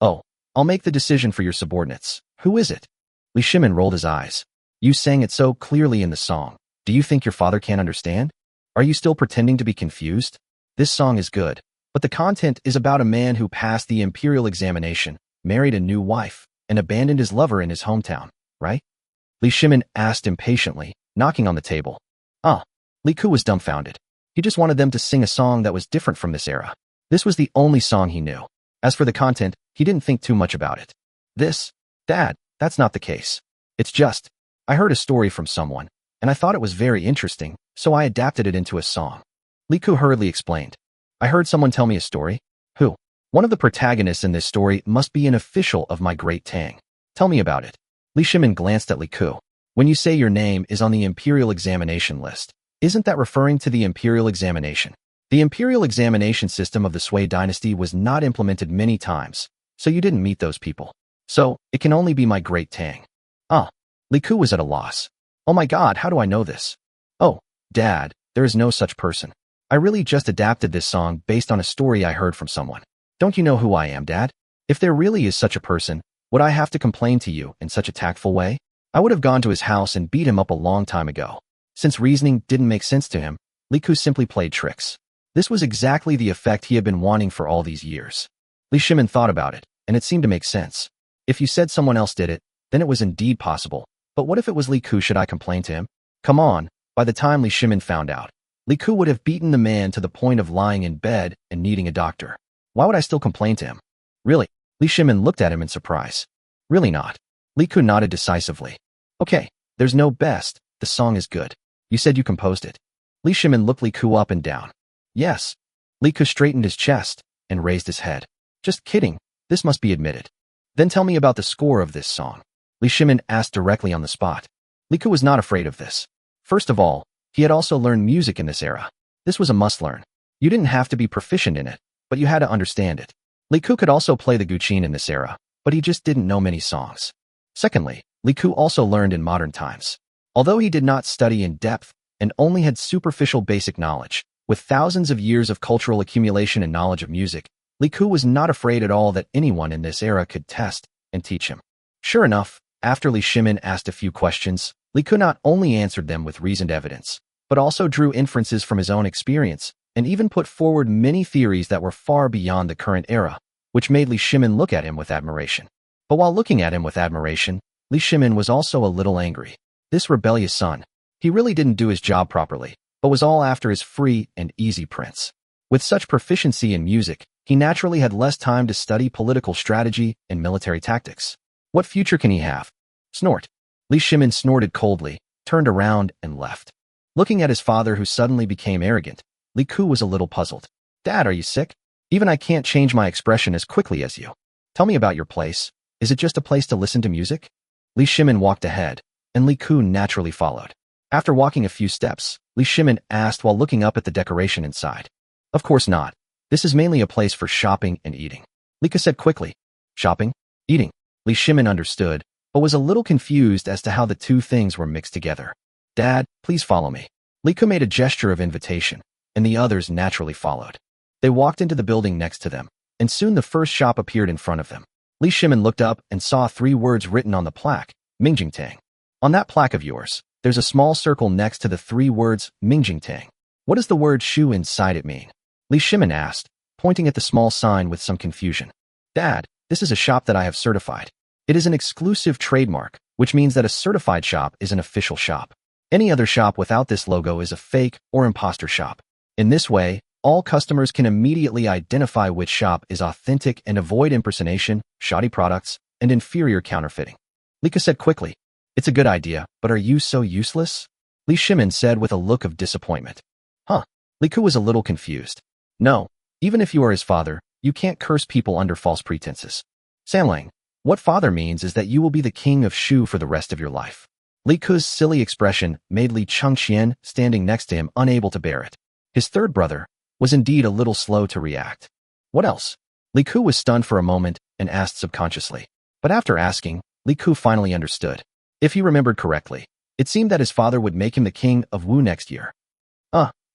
Oh, I'll make the decision for your subordinates. Who is it? Li Shimin rolled his eyes. You sang it so clearly in the song. Do you think your father can't understand? Are you still pretending to be confused? This song is good, but the content is about a man who passed the imperial examination, married a new wife, and abandoned his lover in his hometown, right? Li Shimin asked impatiently, knocking on the table. Li Ku was dumbfounded. He just wanted them to sing a song that was different from this era. This was the only song he knew. As for the content, he didn't think too much about it. Dad, that's not the case. It's just, I heard a story from someone, and I thought it was very interesting, so I adapted it into a song. Li Ku hurriedly explained. I heard someone tell me a story. Who? One of the protagonists in this story must be an official of my great Tang. Tell me about it. Li Shimin glanced at Li Ku. When you say your name is on the imperial examination list, isn't that referring to the imperial examination? The imperial examination system of the Sui dynasty was not implemented many times, so you didn't meet those people. So, it can only be my great Tang. Li Ku was at a loss. Oh my god, how do I know this? Oh, Dad, there is no such person. I really just adapted this song based on a story I heard from someone. Don't you know who I am, Dad? If there really is such a person, would I have to complain to you in such a tactful way? I would have gone to his house and beat him up a long time ago. Since reasoning didn't make sense to him, Li Ku simply played tricks. This was exactly the effect he had been wanting for all these years. Li Shimin thought about it, and it seemed to make sense. If you said someone else did it, then it was indeed possible. But what if it was Li Ku? Should I complain to him? Come on, by the time Li Shimin found out, Li Ku would have beaten the man to the point of lying in bed and needing a doctor. Why would I still complain to him? Really? Li Shimin looked at him in surprise. Really not. Li Ku nodded decisively. Okay, there's no best, the song is good. You said you composed it. Li Shimin looked Li Ku up and down. Yes. Li Ku straightened his chest and raised his head. Just kidding, this must be admitted. Then tell me about the score of this song. Li Shimin asked directly on the spot. Li Ku was not afraid of this. First of all, he had also learned music in this era. This was a must-learn. You didn't have to be proficient in it, but you had to understand it. Li Ku could also play the guqin in this era, but he just didn't know many songs. Secondly, Li Ku also learned in modern times. Although he did not study in depth and only had superficial basic knowledge, with thousands of years of cultural accumulation and knowledge of music, Li Ku was not afraid at all that anyone in this era could test and teach him. Sure enough, after Li Shimin asked a few questions, Li Ku not only answered them with reasoned evidence, but also drew inferences from his own experience and even put forward many theories that were far beyond the current era, which made Li Shimin look at him with admiration. But while looking at him with admiration, Li Shimin was also a little angry. This rebellious son, he really didn't do his job properly, but was all after his free and easy prince. With such proficiency in music, he naturally had less time to study political strategy and military tactics. What future can he have? Snort. Li Shimin snorted coldly, turned around, and left. Looking at his father who suddenly became arrogant, Li Ku was a little puzzled. Dad, are you sick? Even I can't change my expression as quickly as you. Tell me about your place. Is it just a place to listen to music? Li Shimin walked ahead, and Li Ku naturally followed. After walking a few steps, Li Shimin asked while looking up at the decoration inside. Of course not. This is mainly a place for shopping and eating. Li Ku said quickly. Shopping? Eating? Li Shimin understood, but was a little confused as to how the two things were mixed together. Dad, please follow me. Li Ku made a gesture of invitation, and the others naturally followed. They walked into the building next to them, and soon the first shop appeared in front of them. Li Shimin looked up and saw 3 words written on the plaque, Mingjingtang. On that plaque of yours, there's a small circle next to the 3 words Mingjingtang. What does the word shu inside it mean? Li Shimin asked, pointing at the small sign with some confusion. Dad, this is a shop that I have certified. It is an exclusive trademark, which means that a certified shop is an official shop. Any other shop without this logo is a fake or imposter shop. In this way, all customers can immediately identify which shop is authentic and avoid impersonation, shoddy products, and inferior counterfeiting. Li Ku said quickly, It's a good idea, but are you so useless? Li Shimin said with a look of disappointment. Huh. Li Ku was a little confused. No, even if you are his father, you can't curse people under false pretenses. Sanlang, what father means is that you will be the king of Shu for the rest of your life. Li Ku's silly expression made Li Chengxian, standing next to him, unable to bear it. His third brother was indeed a little slow to react. What else? Li Ku was stunned for a moment and asked subconsciously. But after asking, Li Ku finally understood. If he remembered correctly, it seemed that his father would make him the king of Wu next year.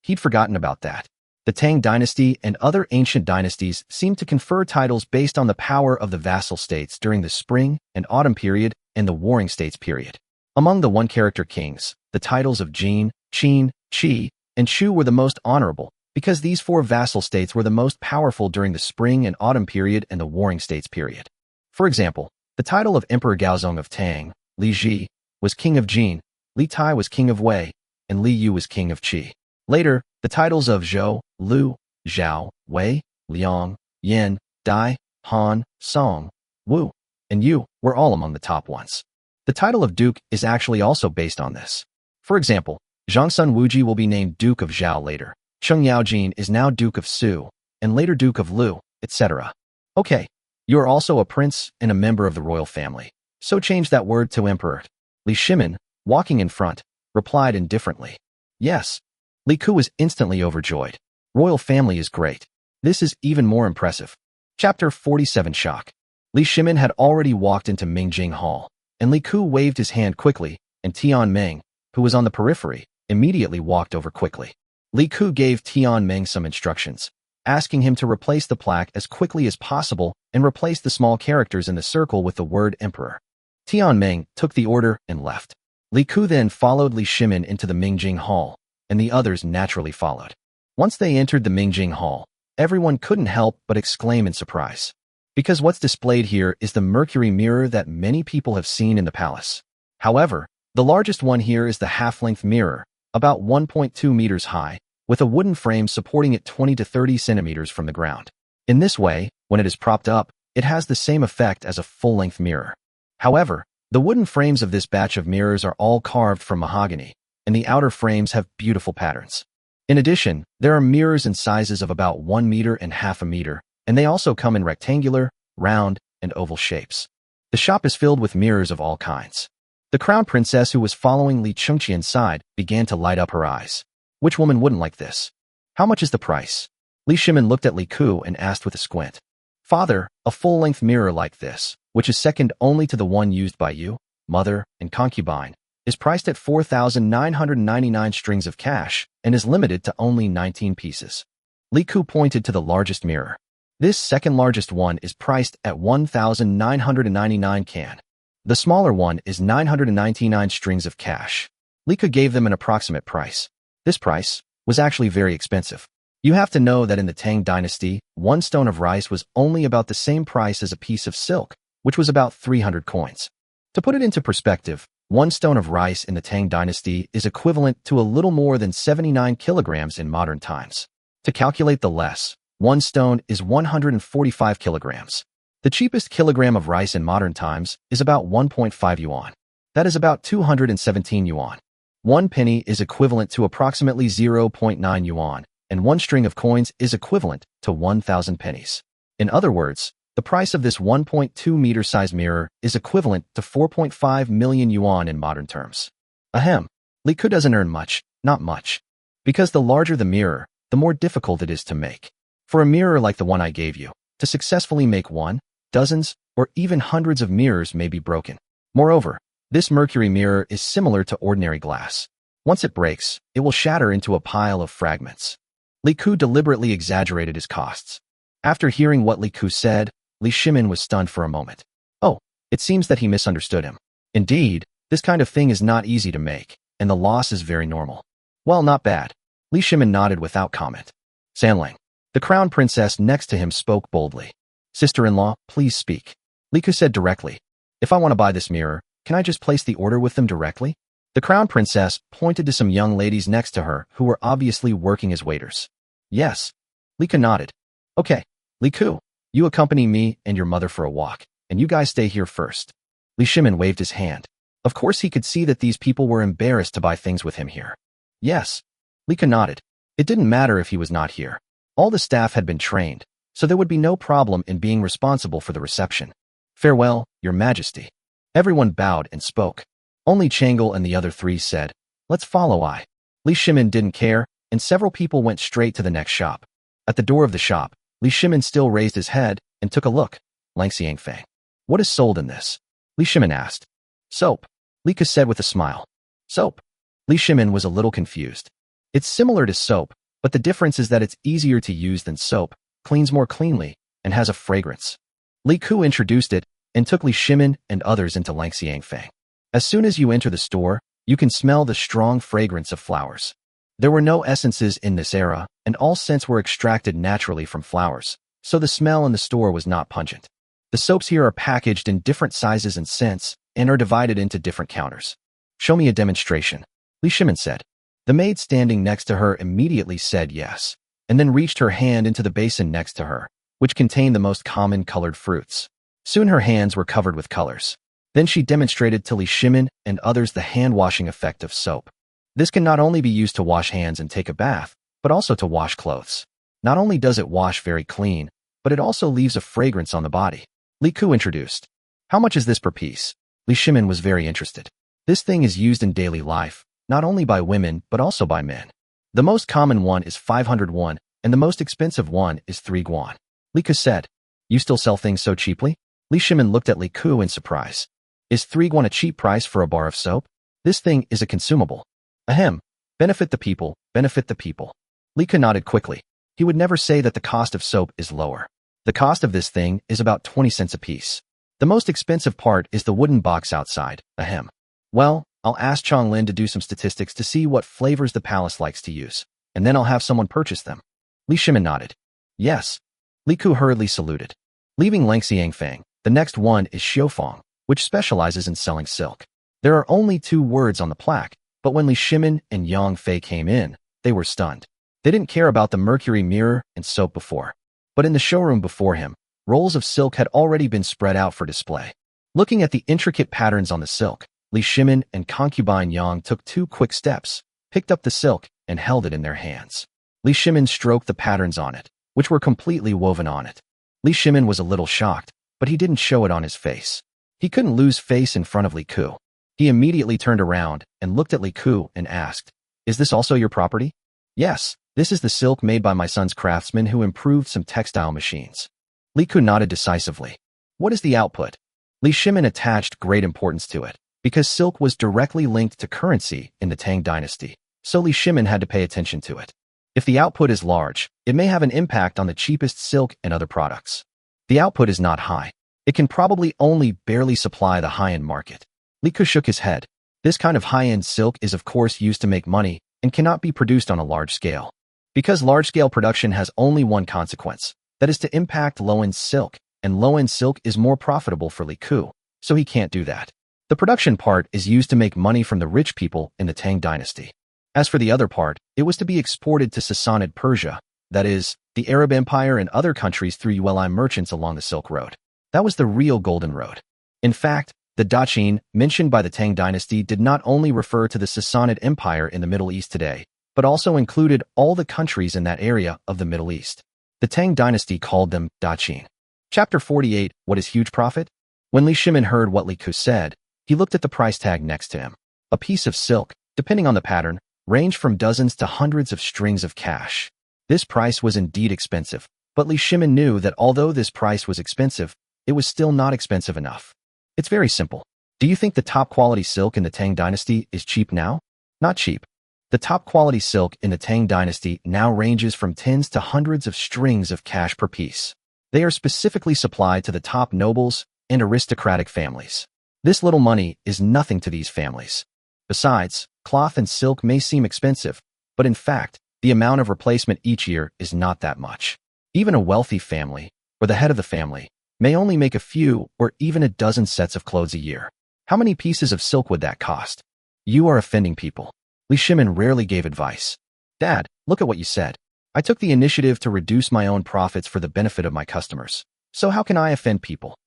He'd forgotten about that. The Tang dynasty and other ancient dynasties seemed to confer titles based on the power of the vassal states during the spring and autumn period and the warring states period. Among the one-character kings, the titles of Jin, Qin, Qi, and Shu were the most honorable, because these 4 vassal states were the most powerful during the spring and autumn period and the warring states period. For example, the title of Emperor Gaozong of Tang, Li Ji, was king of Jin, Li Tai was king of Wei, and Li Yu was king of Qi. Later, the titles of Zhou, Lu, Zhao, Wei, Liang, Yin, Dai, Han, Song, Wu, and Yu were all among the top ones. The title of duke is actually also based on this. For example, Zhangsun Wuji will be named Duke of Zhao later. Cheng Yaojin is now Duke of Su, and later Duke of Lu, etc. Okay, you are also a prince and a member of the royal family, so change that word to emperor. Li Shimin, walking in front, replied indifferently. Yes. Li Ku was instantly overjoyed. Royal family is great. This is even more impressive. Chapter 47 Shock. Li Shimin had already walked into Mingjing Hall, and Li Ku waved his hand quickly, and Tian Meng, who was on the periphery, immediately walked over quickly. Li Ku gave Tian Meng some instructions, asking him to replace the plaque as quickly as possible and replace the small characters in the circle with the word emperor. Tian Meng took the order and left. Li Ku then followed Li Shimin into the Mingjing Hall, and the others naturally followed. Once they entered the Mingjing Hall, everyone couldn't help but exclaim in surprise. Because what's displayed here is the mercury mirror that many people have seen in the palace. However, the largest one here is the half-length mirror, about 1.2 meters high, with a wooden frame supporting it 20 to 30 centimeters from the ground. In this way, when it is propped up, it has the same effect as a full-length mirror. However, the wooden frames of this batch of mirrors are all carved from mahogany, and the outer frames have beautiful patterns. In addition, there are mirrors in sizes of about 1 meter and half a meter, and they also come in rectangular, round, and oval shapes. The shop is filled with mirrors of all kinds. The crown princess who was following Li Chengqian's side began to light up her eyes. Which woman wouldn't like this? How much is the price? Li Shimin looked at Li Ku and asked with a squint. Father, a full-length mirror like this, which is second only to the one used by you, mother, and concubine, is priced at 4,999 strings of cash and is limited to only 19 pieces. Li Ku pointed to the largest mirror. This second largest one is priced at 1,999 can. The smaller one is 999 strings of cash. Li Ku gave them an approximate price. This price was actually very expensive. You have to know that in the Tang dynasty, one stone of rice was only about the same price as a piece of silk, which was about 300 coins. To put it into perspective, one stone of rice in the Tang dynasty is equivalent to a little more than 79 kilograms in modern times. To calculate the less, one stone is 145 kilograms. The cheapest kilogram of rice in modern times is about 1.5 yuan. That is about 217 yuan. 1 penny is equivalent to approximately 0.9 yuan, and one string of coins is equivalent to 1,000 pennies. In other words, the price of this 1.2 meter size mirror is equivalent to 4.5 million yuan in modern terms. Ahem. Li Ku doesn't earn much, not much. Because the larger the mirror, the more difficult it is to make. For a mirror like the one I gave you, to successfully make one, dozens, or even hundreds of mirrors may be broken. Moreover, this mercury mirror is similar to ordinary glass. Once it breaks, it will shatter into a pile of fragments. Li Ku deliberately exaggerated his costs. After hearing what Li Ku said, Li Shimin was stunned for a moment. Oh, it seems that he misunderstood him. Indeed, this kind of thing is not easy to make, and the loss is very normal. Well, not bad. Li Shimin nodded without comment. Sanling, the crown princess next to him, spoke boldly. Sister-in-law, please speak. Li Ku said directly. If I want to buy this mirror, can I just place the order with them directly? The crown princess pointed to some young ladies next to her who were obviously working as waiters. Yes. Li Ku nodded. Okay, Li Ku, you accompany me and your mother for a walk, and you guys stay here first. Li Shimin waved his hand. Of course he could see that these people were embarrassed to buy things with him here. Yes. Li Ku nodded. It didn't matter if he was not here. All the staff had been trained, so there would be no problem in being responsible for the reception. Farewell, Your Majesty. Everyone bowed and spoke. Only Changle and the other three said, let's follow I. Li Shimin didn't care, and several people went straight to the next shop. At the door of the shop, Li Shimin still raised his head and took a look. Lang Xiangfang. What is sold in this? Li Shimin asked. Soap. Li Ku said with a smile. Soap. Li Shimin was a little confused. It's similar to soap, but the difference is that it's easier to use than soap, cleans more cleanly, and has a fragrance. Li Ku introduced it and took Li Shimin and others into Lang Xiangfang. As soon as you enter the store, you can smell the strong fragrance of flowers. There were no essences in this era, and all scents were extracted naturally from flowers, so the smell in the store was not pungent. The soaps here are packaged in different sizes and scents, and are divided into different counters. Show me a demonstration, Li Shimin said. The maid standing next to her immediately said yes, and then reached her hand into the basin next to her, which contained the most common colored fruits. Soon her hands were covered with colors. Then she demonstrated to Li Shimin and others the hand-washing effect of soap. This can not only be used to wash hands and take a bath, but also to wash clothes. Not only does it wash very clean, but it also leaves a fragrance on the body. Li Ku introduced. How much is this per piece? Li Shimin was very interested. This thing is used in daily life, not only by women, but also by men. The most common one is 500 won, and the most expensive one is 3 guan. Li Ku said. You still sell things so cheaply? Li Shimin looked at Li Ku in surprise. Is 3 guan a cheap price for a bar of soap? This thing is a consumable. Ahem. Benefit the people, benefit the people. Li Ku nodded quickly. He would never say that the cost of soap is lower. The cost of this thing is about 20 cents a piece. The most expensive part is the wooden box outside. Ahem. Well, I'll ask Chong Lin to do some statistics to see what flavors the palace likes to use, and then I'll have someone purchase them. Li Shimin nodded. Yes. Li Ku hurriedly saluted. Leaving Lang Xiangfang, the next one is Xiufang, which specializes in selling silk. There are only 2 words on the plaque, but when Li Shimin and Yang Fei came in, they were stunned. They didn't care about the mercury mirror and soap before. But in the showroom before him, rolls of silk had already been spread out for display. Looking at the intricate patterns on the silk, Li Shimin and concubine Yang took 2 quick steps, picked up the silk, and held it in their hands. Li Shimin stroked the patterns on it, which were completely woven on it. Li Shimin was a little shocked, but he didn't show it on his face. He couldn't lose face in front of Li Ku. He immediately turned around and looked at Li Ku and asked, Is this also your property? Yes, this is the silk made by my son's craftsman who improved some textile machines. Li Ku nodded decisively. What is the output? Li Shimin attached great importance to it. Because silk was directly linked to currency in the Tang dynasty, so Li Shimin had to pay attention to it. If the output is large, it may have an impact on the cheapest silk and other products. The output is not high. It can probably only barely supply the high-end market. Li Ke shook his head. This kind of high-end silk is of course used to make money and cannot be produced on a large scale. Because large-scale production has only one consequence, that is to impact low-end silk, and low-end silk is more profitable for Li Ke, so he can't do that. The production part is used to make money from the rich people in the Tang dynasty. As for the other part, it was to be exported to Sassanid Persia, that is, the Arab Empire and other countries through Uli merchants along the Silk Road. That was the real Golden Road. In fact, the Daqin mentioned by the Tang dynasty did not only refer to the Sassanid Empire in the Middle East today, but also included all the countries in that area of the Middle East. The Tang dynasty called them Daqin. Chapter 48, What is Huge Profit? When Li Shimin heard what Li Ke said, he looked at the price tag next to him. A piece of silk, depending on the pattern, ranged from dozens to hundreds of strings of cash. This price was indeed expensive, but Li Shimin knew that although this price was expensive, it was still not expensive enough. It's very simple. Do you think the top quality silk in the Tang dynasty is cheap now? Not cheap. The top quality silk in the Tang dynasty now ranges from tens to hundreds of strings of cash per piece. They are specifically supplied to the top nobles and aristocratic families. This little money is nothing to these families. Besides, cloth and silk may seem expensive, but in fact, the amount of replacement each year is not that much. Even a wealthy family, or the head of the family, may only make a few or even a dozen sets of clothes a year. How many pieces of silk would that cost? You are offending people. Li Shimin rarely gave advice. Dad, look at what you said. I took the initiative to reduce my own profits for the benefit of my customers. So how can I offend people?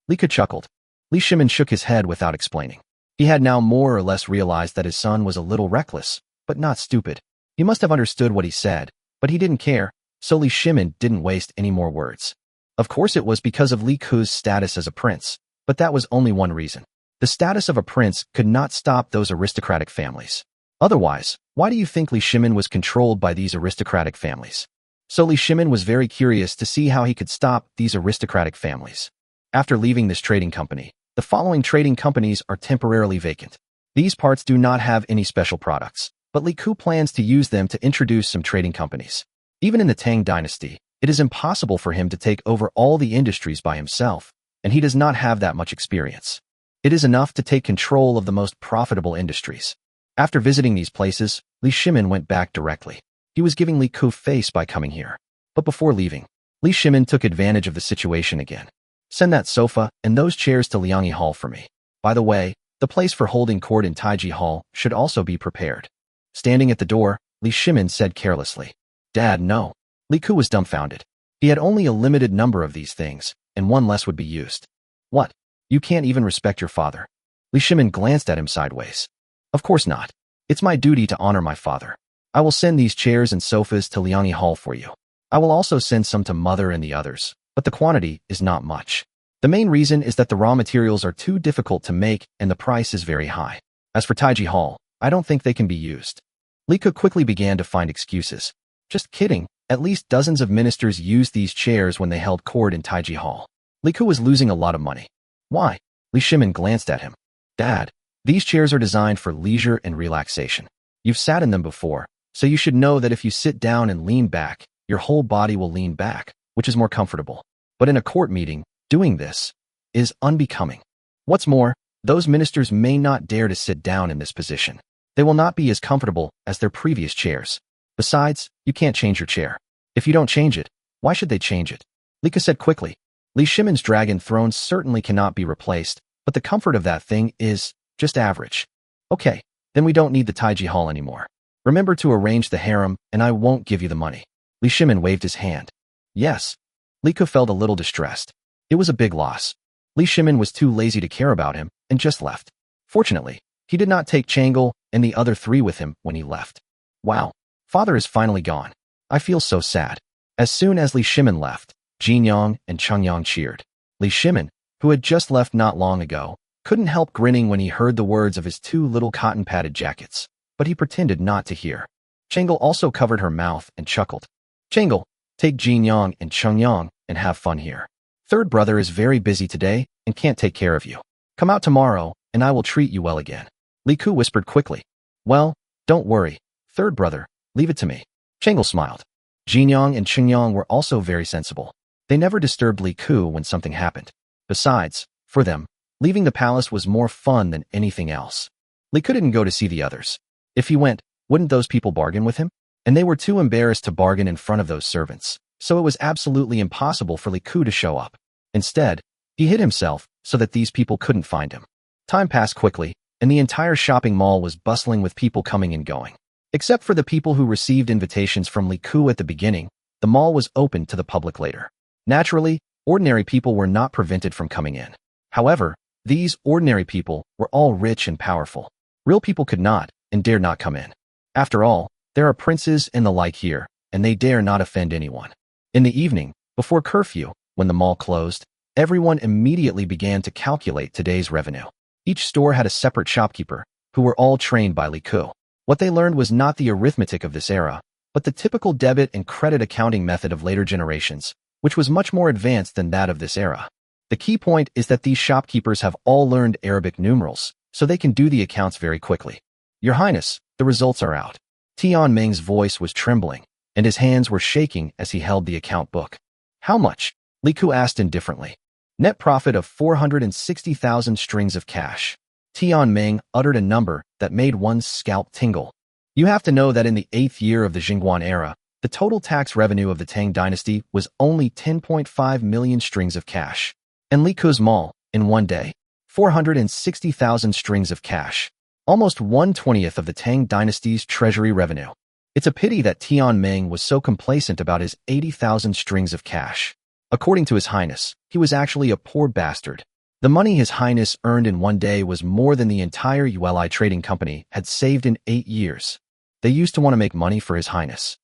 Li Ke chuckled. Li Shimin shook his head without explaining. He had now more or less realized that his son was a little reckless, but not stupid. He must have understood what he said, but he didn't care, so Li Shimin didn't waste any more words. Of course it was because of Li Ke's status as a prince, but that was only one reason. The status of a prince could not stop those aristocratic families. Otherwise, why do you think Li Shimin was controlled by these aristocratic families? So Li Shimin was very curious to see how he could stop these aristocratic families. After leaving this trading company, the following trading companies are temporarily vacant. These parts do not have any special products, but Li Ke plans to use them to introduce some trading companies. Even in the Tang dynasty, it is impossible for him to take over all the industries by himself, and he does not have that much experience. It is enough to take control of the most profitable industries. After visiting these places, Li Shimin went back directly. He was giving Li Ke face by coming here. But before leaving, Li Shimin took advantage of the situation again. Send that sofa and those chairs to Liangyi Hall for me. By the way, the place for holding court in Taiji Hall should also be prepared. Standing at the door, Li Shimin said carelessly, Dad, no. Li Ke was dumbfounded. He had only a limited number of these things, and one less would be used. What? You can't even respect your father? Li Shimin glanced at him sideways. Of course not. It's my duty to honor my father. I will send these chairs and sofas to Liangyi Hall for you. I will also send some to Mother and the others, but the quantity is not much. The main reason is that the raw materials are too difficult to make and the price is very high. As for Taiji Hall, I don't think they can be used. Li Ke quickly began to find excuses. Just kidding. At least dozens of ministers used these chairs when they held court in Taiji Hall. Li Ke was losing a lot of money. Why? Li Shimin glanced at him. Dad, these chairs are designed for leisure and relaxation. You've sat in them before, so you should know that if you sit down and lean back, your whole body will lean back, which is more comfortable. But in a court meeting, doing this is unbecoming. What's more, those ministers may not dare to sit down in this position. They will not be as comfortable as their previous chairs. Besides, you can't change your chair. If you don't change it, why should they change it? Li Ke said quickly. Li Shimin's dragon throne certainly cannot be replaced, but the comfort of that thing is just average. Okay, then we don't need the Taiji Hall anymore. Remember to arrange the harem, and I won't give you the money. Li Shimin waved his hand. Yes. Li Ke felt a little distressed. It was a big loss. Li Shimin was too lazy to care about him and just left. Fortunately, he did not take Chang'e and the other three with him when he left. Wow, father is finally gone. I feel so sad. As soon as Li Shimin left, Jin Yang and Cheng Yang cheered. Li Shimin, who had just left not long ago, couldn't help grinning when he heard the words of his two little cotton-padded jackets, but he pretended not to hear. Chang'e also covered her mouth and chuckled. Chang'e, take Jin Yang and Cheng Yang and have fun here. Third brother is very busy today and can't take care of you. Come out tomorrow and I will treat you well again. Li Ku whispered quickly. Well, don't worry, third brother, leave it to me. Chengel smiled. Jinyang and Qingyang were also very sensible. They never disturbed Li Ku when something happened. Besides, for them, leaving the palace was more fun than anything else. Li Ku didn't go to see the others. If he went, wouldn't those people bargain with him? And they were too embarrassed to bargain in front of those servants, so it was absolutely impossible for Li Ku to show up. Instead, he hid himself so that these people couldn't find him. Time passed quickly, and the entire shopping mall was bustling with people coming and going. Except for the people who received invitations from Li Ku at the beginning, the mall was open to the public later. Naturally, ordinary people were not prevented from coming in. However, these ordinary people were all rich and powerful. Real people could not and dared not come in. After all, there are princes and the like here, and they dare not offend anyone. In the evening, before curfew, when the mall closed, everyone immediately began to calculate today's revenue. Each store had a separate shopkeeper, who were all trained by Li Ku. What they learned was not the arithmetic of this era, but the typical debit and credit accounting method of later generations, which was much more advanced than that of this era. The key point is that these shopkeepers have all learned Arabic numerals, so they can do the accounts very quickly. Your Highness, the results are out. Tian Ming's voice was trembling, and his hands were shaking as he held the account book. How much? Li Ku asked indifferently. Net profit of 460,000 strings of cash. Tian Ming uttered a number that made one's scalp tingle. You have to know that in the 8th year of the Jingguan era, the total tax revenue of the Tang dynasty was only 10.5 million strings of cash. And Li Ku's mall, in one day, 460,000 strings of cash. Almost 1/20th of the Tang dynasty's treasury revenue. It's a pity that Tian Ming was so complacent about his 80,000 strings of cash. According to His Highness, he was actually a poor bastard. The money His Highness earned in one day was more than the entire ULI trading company had saved in 8 years. They used to want to make money for His Highness.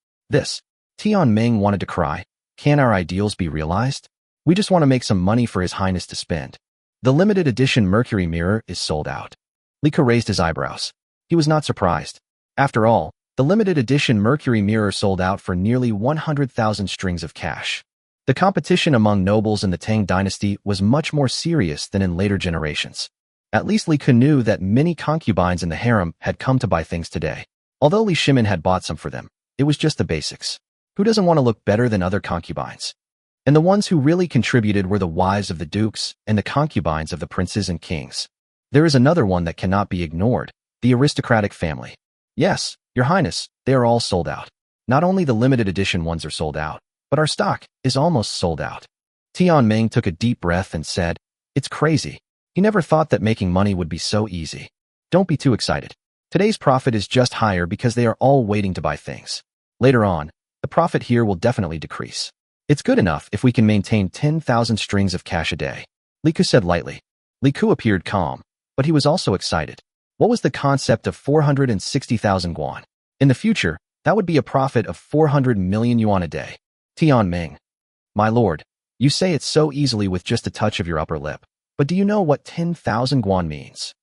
Tian Ming wanted to cry. Can our ideals be realized? We just want to make some money for His Highness to spend. The limited edition Mercury mirror is sold out. Li Ku raised his eyebrows. He was not surprised. After all, the limited edition Mercury mirror sold out for nearly 100,000 strings of cash. The competition among nobles in the Tang dynasty was much more serious than in later generations. At least Li Ku knew that many concubines in the harem had come to buy things today. Although Li Shimin had bought some for them, it was just the basics. Who doesn't want to look better than other concubines? And the ones who really contributed were the wives of the dukes and the concubines of the princes and kings. There is another one that cannot be ignored, the aristocratic family. Yes, Your Highness, they are all sold out. Not only the limited edition ones are sold out, but our stock is almost sold out. Tian Ming took a deep breath and said, It's crazy. He never thought that making money would be so easy. Don't be too excited. Today's profit is just higher because they are all waiting to buy things. Later on, the profit here will definitely decrease. It's good enough if we can maintain 10,000 strings of cash a day. Li Ku said lightly. Li Ku appeared calm, but he was also excited. What was the concept of 460,000 guan? In the future, that would be a profit of 400 million yuan a day. Tian Ming. My lord, you say it so easily with just a touch of your upper lip, but do you know what 10,000 guan means?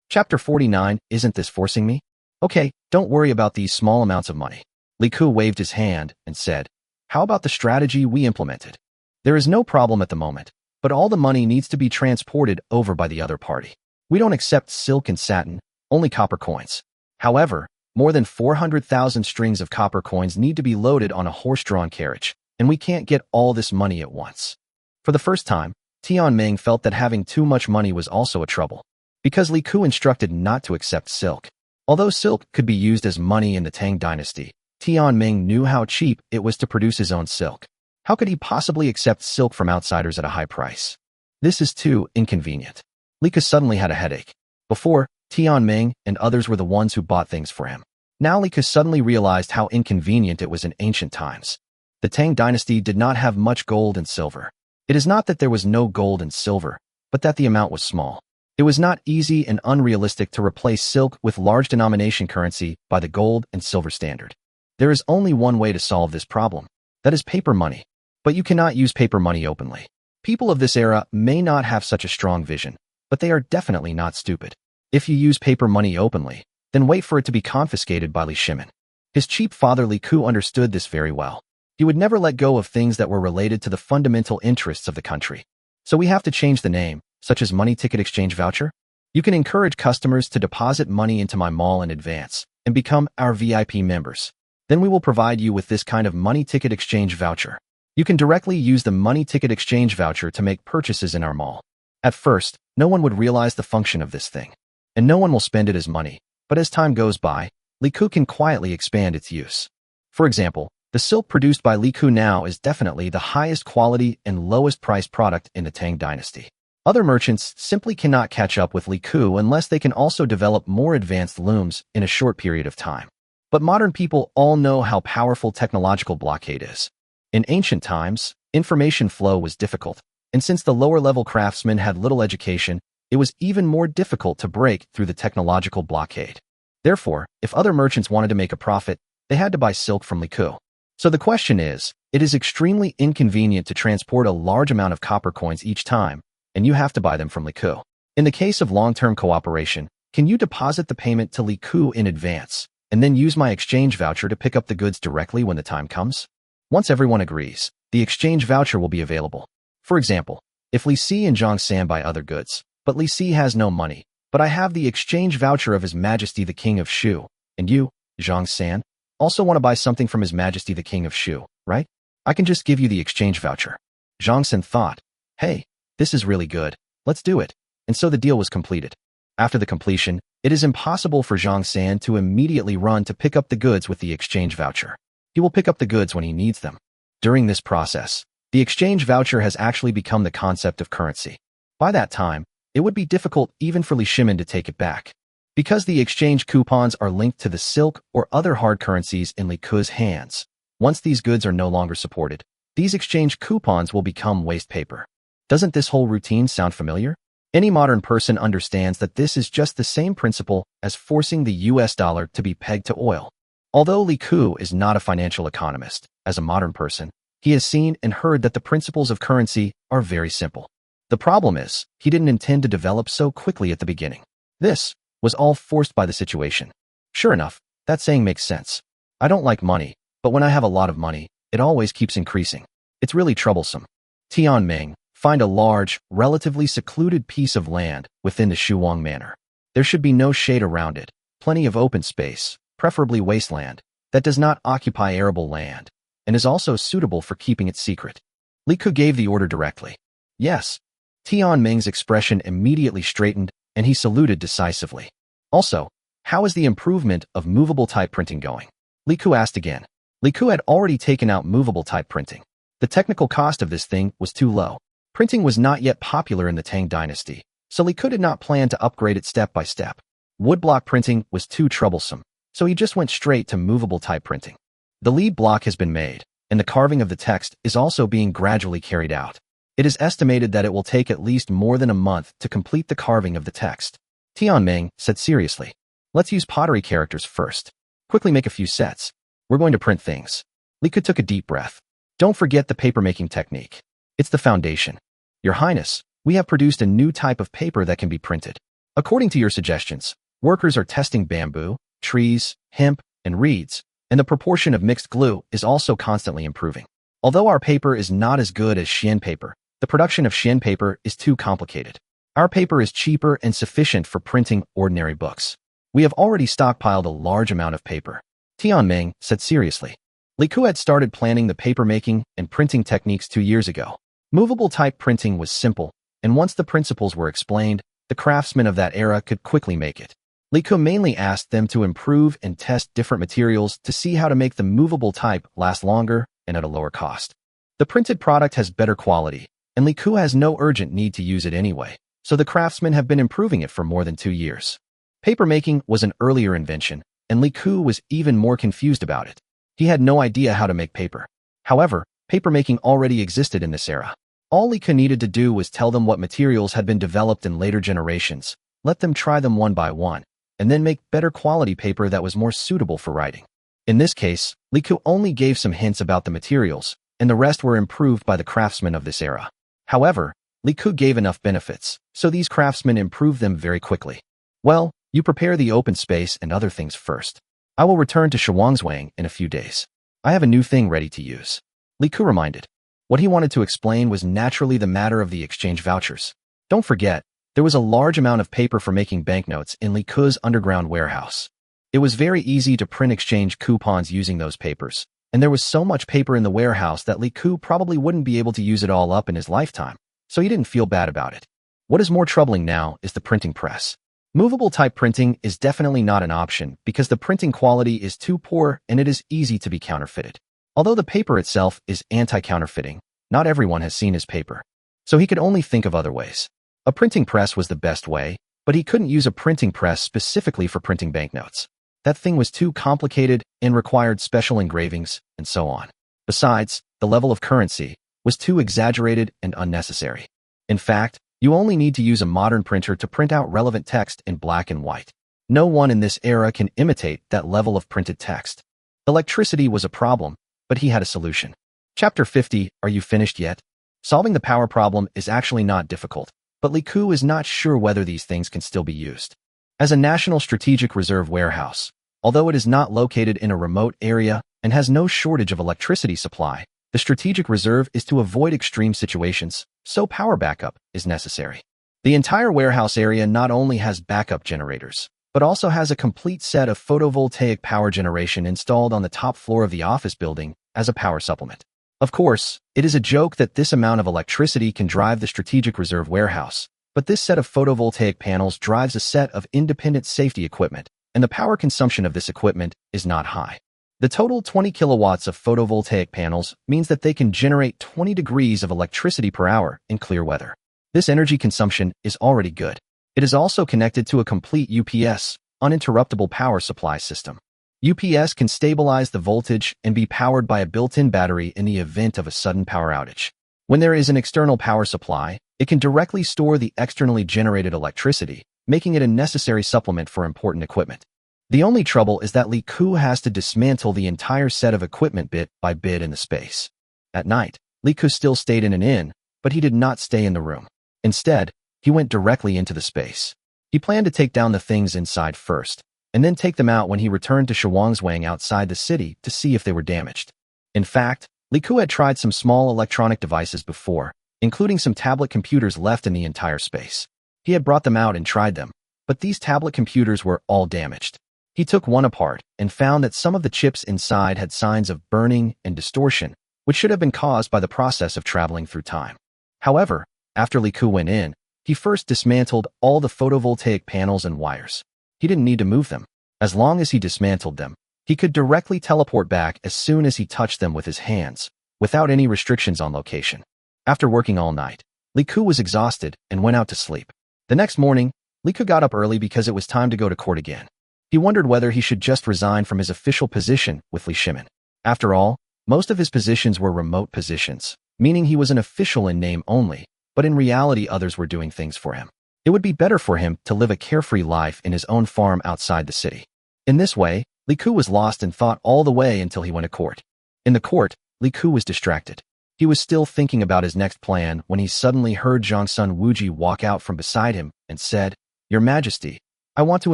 Chapter 49, isn't this forcing me? Okay, don't worry about these small amounts of money. Li Ku waved his hand and said, How about the strategy we implemented? There is no problem at the moment, but all the money needs to be transported over by the other party. We don't accept silk and satin, only copper coins. However, more than 400,000 strings of copper coins need to be loaded on a horse-drawn carriage, and we can't get all this money at once. For the first time, Tian Ming felt that having too much money was also a trouble, because Li Ku instructed not to accept silk. Although silk could be used as money in the Tang dynasty, Tian Ming knew how cheap it was to produce his own silk. How could he possibly accept silk from outsiders at a high price? This is too inconvenient. Li Ku suddenly had a headache. Before, Tian Ming and others were the ones who bought things for him. Now Li Ku suddenly realized how inconvenient it was in ancient times. The Tang dynasty did not have much gold and silver. It is not that there was no gold and silver, but that the amount was small. It was not easy and unrealistic to replace silk with large denomination currency by the gold and silver standard. There is only one way to solve this problem. That is paper money. But you cannot use paper money openly. People of this era may not have such a strong vision, but they are definitely not stupid. If you use paper money openly, then wait for it to be confiscated by Li Shimin. His cheap father Li Ku understood this very well. He would never let go of things that were related to the fundamental interests of the country. So we have to change the name, such as money ticket exchange voucher? You can encourage customers to deposit money into my mall in advance and become our VIP members. Then we will provide you with this kind of money ticket exchange voucher. You can directly use the money ticket exchange voucher to make purchases in our mall. At first, no one would realize the function of this thing, and no one will spend it as money, but as time goes by, Liku can quietly expand its use. For example, the silk produced by Liku now is definitely the highest quality and lowest priced product in the Tang dynasty. Other merchants simply cannot catch up with Liku unless they can also develop more advanced looms in a short period of time. But modern people all know how powerful technological blockade is. In ancient times, information flow was difficult, and since the lower-level craftsmen had little education, it was even more difficult to break through the technological blockade. Therefore, if other merchants wanted to make a profit, they had to buy silk from Liku. So the question is, it is extremely inconvenient to transport a large amount of copper coins each time, and you have to buy them from Liku. In the case of long-term cooperation, can you deposit the payment to Liku in advance, and then use my exchange voucher to pick up the goods directly when the time comes? Once everyone agrees, the exchange voucher will be available. For example, if Li Si and Zhang San buy other goods, but Li Si has no money, but I have the exchange voucher of His Majesty the King of Shu, and you, Zhang San, also want to buy something from His Majesty the King of Shu, right? I can just give you the exchange voucher. Zhang San thought, hey, this is really good, let's do it. And so the deal was completed. After the completion, it is impossible for Zhang San to immediately run to pick up the goods with the exchange voucher. He will pick up the goods when he needs them. During this process, the exchange voucher has actually become the concept of currency. By that time, it would be difficult even for Li Shimin to take it back. Because the exchange coupons are linked to the silk or other hard currencies in Li Ku's hands, once these goods are no longer supported, these exchange coupons will become waste paper. Doesn't this whole routine sound familiar? Any modern person understands that this is just the same principle as forcing the US dollar to be pegged to oil. Although Li Ku is not a financial economist, as a modern person, he has seen and heard that the principles of currency are very simple. The problem is, he didn't intend to develop so quickly at the beginning. This was all forced by the situation. Sure enough, that saying makes sense. I don't like money, but when I have a lot of money, it always keeps increasing. It's really troublesome. Tianming, find a large, relatively secluded piece of land within the Shuang Manor. There should be no shade around it, plenty of open space, preferably wasteland, that does not occupy arable land, and is also suitable for keeping it secret. Li Ku gave the order directly. Yes. Tianming's expression immediately straightened, and he saluted decisively. Also, how is the improvement of movable type printing going? Li Ku asked again. Li Ku had already taken out movable type printing. The technical cost of this thing was too low. Printing was not yet popular in the Tang dynasty, so Li Ku did not plan to upgrade it step by step. Woodblock printing was too troublesome, so he just went straight to movable type printing. The lead block has been made, and the carving of the text is also being gradually carried out. It is estimated that it will take at least more than a month to complete the carving of the text. Tianming said seriously, let's use pottery characters first. Quickly make a few sets. We're going to print things. Li Ku took a deep breath. Don't forget the paper-making technique. It's the foundation. Your Highness, we have produced a new type of paper that can be printed. According to your suggestions, workers are testing bamboo, trees, hemp, and reeds, and the proportion of mixed glue is also constantly improving. Although our paper is not as good as Xian paper, the production of Xian paper is too complicated. Our paper is cheaper and sufficient for printing ordinary books. We have already stockpiled a large amount of paper. Tianming said seriously. Li Ku had started planning the paper-making and printing techniques 2 years ago. Movable type printing was simple, and once the principles were explained, the craftsmen of that era could quickly make it. Li Ku mainly asked them to improve and test different materials to see how to make the movable type last longer and at a lower cost. The printed product has better quality, and Li Ku has no urgent need to use it anyway, so the craftsmen have been improving it for more than 2 years. Paper-making was an earlier invention, and Li Ku was even more confused about it. He had no idea how to make paper. However, paper-making already existed in this era. All Li Ku needed to do was tell them what materials had been developed in later generations, let them try them one by one, and then make better quality paper that was more suitable for writing. In this case, Li Ku only gave some hints about the materials, and the rest were improved by the craftsmen of this era. However, Li Ku gave enough benefits, so these craftsmen improved them very quickly. Well, you prepare the open space and other things first. I will return to Shuangzwang in a few days. I have a new thing ready to use. Li Ku reminded. What he wanted to explain was naturally the matter of the exchange vouchers. Don't forget, There was a large amount of paper for making banknotes in Li Ke's underground warehouse. It was very easy to print exchange coupons using those papers, and there was so much paper in the warehouse that Li Ke probably wouldn't be able to use it all up in his lifetime, so he didn't feel bad about it. What is more troubling now is the printing press. Movable type printing is definitely not an option because the printing quality is too poor and it is easy to be counterfeited. Although the paper itself is anti-counterfeiting, not everyone has seen his paper, so he could only think of other ways. A printing press was the best way, but he couldn't use a printing press specifically for printing banknotes. That thing was too complicated and required special engravings and so on. Besides, the level of currency was too exaggerated and unnecessary. In fact, you only need to use a modern printer to print out relevant text in black and white. No one in this era can imitate that level of printed text. Electricity was a problem, but he had a solution. Chapter 50, Are you finished yet? Solving the power problem is actually not difficult, but Li Ke is not sure whether these things can still be used. As a National Strategic Reserve warehouse, although it is not located in a remote area and has no shortage of electricity supply, the strategic reserve is to avoid extreme situations, so power backup is necessary. The entire warehouse area not only has backup generators, but also has a complete set of photovoltaic power generation installed on the top floor of the office building as a power supplement. Of course, it is a joke that this amount of electricity can drive the strategic reserve warehouse, but this set of photovoltaic panels drives a set of independent safety equipment, and the power consumption of this equipment is not high. The total 20 kilowatts of photovoltaic panels means that they can generate 20 degrees of electricity per hour in clear weather. This energy consumption is already good. It is also connected to a complete UPS, uninterruptible power supply system. UPS can stabilize the voltage and be powered by a built-in battery in the event of a sudden power outage. When there is an external power supply, it can directly store the externally generated electricity, making it a necessary supplement for important equipment. The only trouble is that Li Ke has to dismantle the entire set of equipment bit by bit in the space. At night, Li Ke still stayed in an inn, but he did not stay in the room. Instead, he went directly into the space. He planned to take down the things inside first, and then take them out when he returned to Shuangzwang outside the city to see if they were damaged. In fact, Li Ke had tried some small electronic devices before, including some tablet computers left in the entire space. He had brought them out and tried them, but these tablet computers were all damaged. He took one apart and found that some of the chips inside had signs of burning and distortion, which should have been caused by the process of traveling through time. However, after Li Ke went in, he first dismantled all the photovoltaic panels and wires. He didn't need to move them. As long as he dismantled them, he could directly teleport back as soon as he touched them with his hands, without any restrictions on location. After working all night, Li Ke was exhausted and went out to sleep. The next morning, Li Ke got up early because it was time to go to court again. He wondered whether he should just resign from his official position with Li Shimin. After all, most of his positions were remote positions, meaning he was an official in name only, but in reality others were doing things for him. It would be better for him to live a carefree life in his own farm outside the city. In this way, Li Ke was lost in thought all the way until he went to court. In the court, Li Ke was distracted. He was still thinking about his next plan when he suddenly heard Zhongsun Wuji walk out from beside him and said, "Your Majesty, I want to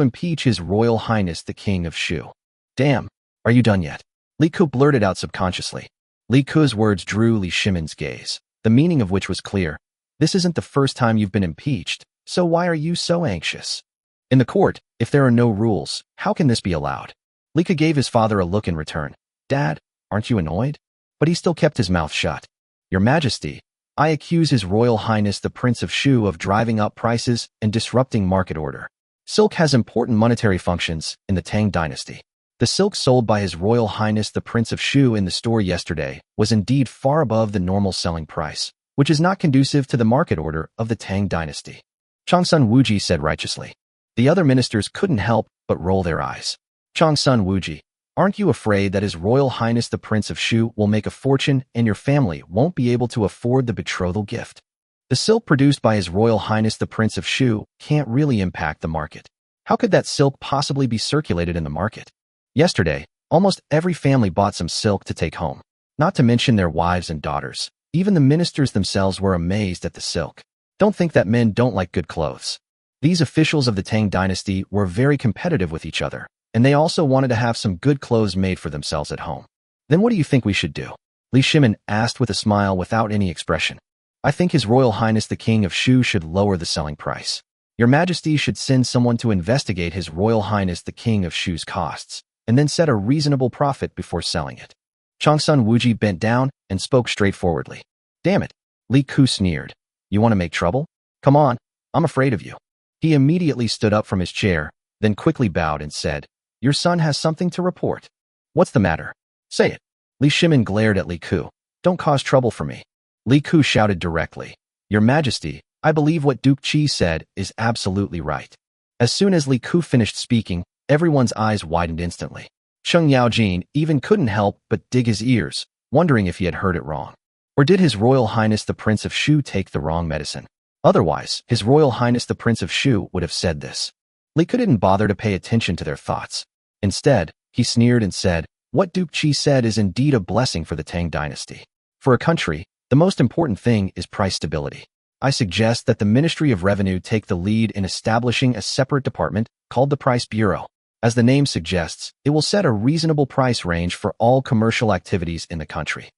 impeach His Royal Highness the King of Shu." "Damn, are you done yet?" Li Ke blurted out subconsciously. Li Ke's words drew Li Shimin's gaze, the meaning of which was clear. "This isn't the first time you've been impeached, so why are you so anxious?" In the court, if there are no rules, how can this be allowed? Li Ke gave his father a look in return. "Dad, aren't you annoyed?" But he still kept his mouth shut. "Your Majesty, I accuse His Royal Highness the Prince of Shu of driving up prices and disrupting market order. Silk has important monetary functions in the Tang dynasty. The silk sold by His Royal Highness the Prince of Shu in the store yesterday was indeed far above the normal selling price, which is not conducive to the market order of the Tang dynasty." Zhongsun Wuji said righteously. The other ministers couldn't help but roll their eyes. "Zhongsun Wuji, aren't you afraid that His Royal Highness the Prince of Shu will make a fortune and your family won't be able to afford the betrothal gift? The silk produced by His Royal Highness the Prince of Shu can't really impact the market. How could that silk possibly be circulated in the market? Yesterday, almost every family bought some silk to take home, not to mention their wives and daughters. Even the ministers themselves were amazed at the silk. Don't think that men don't like good clothes. These officials of the Tang dynasty were very competitive with each other, and they also wanted to have some good clothes made for themselves at home. Then what do you think we should do?" Li Shimin asked with a smile without any expression. "I think His Royal Highness the King of Shu should lower the selling price. Your Majesty should send someone to investigate His Royal Highness the King of Shu's costs, and then set a reasonable profit before selling it. Changsun Wuji bent down and spoke straightforwardly. Damn it, Li Ku sneered. You want to make trouble? Come on, I'm afraid of you. He immediately stood up from his chair, then quickly bowed and said, Your son has something to report. What's the matter? Say it. Li Shimin glared at Li Ku. Don't cause trouble for me. Li Ku shouted directly. Your Majesty, I believe what Duke Qi said is absolutely right. As soon as Li Ku finished speaking, everyone's eyes widened instantly. Sheng Yaojin even couldn't help but dig his ears, wondering if he had heard it wrong. Or did His Royal Highness the Prince of Shu take the wrong medicine? Otherwise, His Royal Highness the Prince of Shu would have said this. Li Ku didn't bother to pay attention to their thoughts. Instead, he sneered and said, What Duke Qi said is indeed a blessing for the Tang dynasty. For a country, the most important thing is price stability. I suggest that the Ministry of Revenue take the lead in establishing a separate department called the Price Bureau. As the name suggests, it will set a reasonable price range for all commercial activities in the country.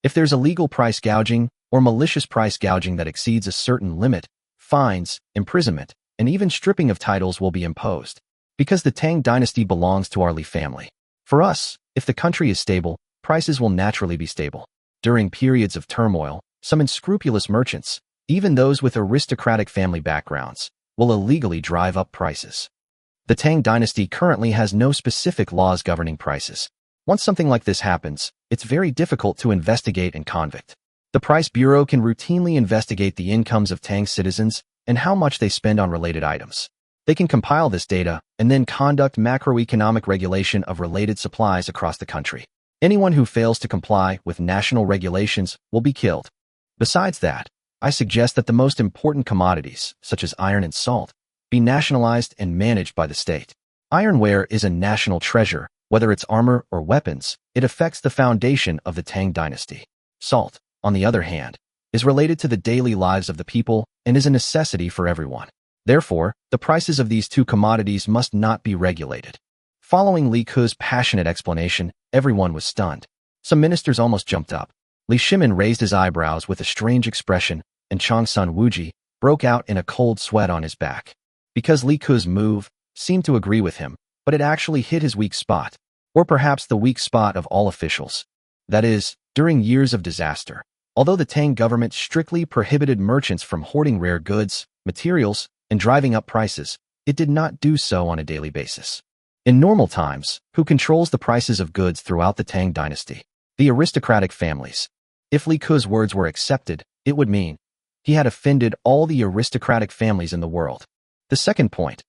If there's illegal price gouging or malicious price gouging that exceeds a certain limit, fines, imprisonment, and even stripping of titles will be imposed. Because the Tang dynasty belongs to our Li family. For us, if the country is stable, prices will naturally be stable. During periods of turmoil, some unscrupulous merchants, even those with aristocratic family backgrounds, will illegally drive up prices. The Tang dynasty currently has no specific laws governing prices. Once something like this happens, it's very difficult to investigate and convict. The Price Bureau can routinely investigate the incomes of Tang citizens and how much they spend on related items. They can compile this data and then conduct macroeconomic regulation of related supplies across the country. Anyone who fails to comply with national regulations will be killed. Besides that, I suggest that the most important commodities, such as iron and salt, be nationalized and managed by the state. Ironware is a national treasure, whether it's armor or weapons. It affects the foundation of the Tang dynasty. Salt, on the other hand, is related to the daily lives of the people and is a necessity for everyone. Therefore, the prices of these two commodities must not be regulated. Following Li Ku's passionate explanation, everyone was stunned. Some ministers almost jumped up. Li Shimin raised his eyebrows with a strange expression, and Changsun Wuji broke out in a cold sweat on his back. Because Li Ku's move seemed to agree with him, but it actually hit his weak spot, or perhaps the weak spot of all officials. That is, during years of disaster. Although the Tang government strictly prohibited merchants from hoarding rare goods, materials, and driving up prices, it did not do so on a daily basis. In normal times, who controls the prices of goods throughout the Tang dynasty? The aristocratic families. If Li Ku's words were accepted, it would mean he had offended all the aristocratic families in the world. The second point.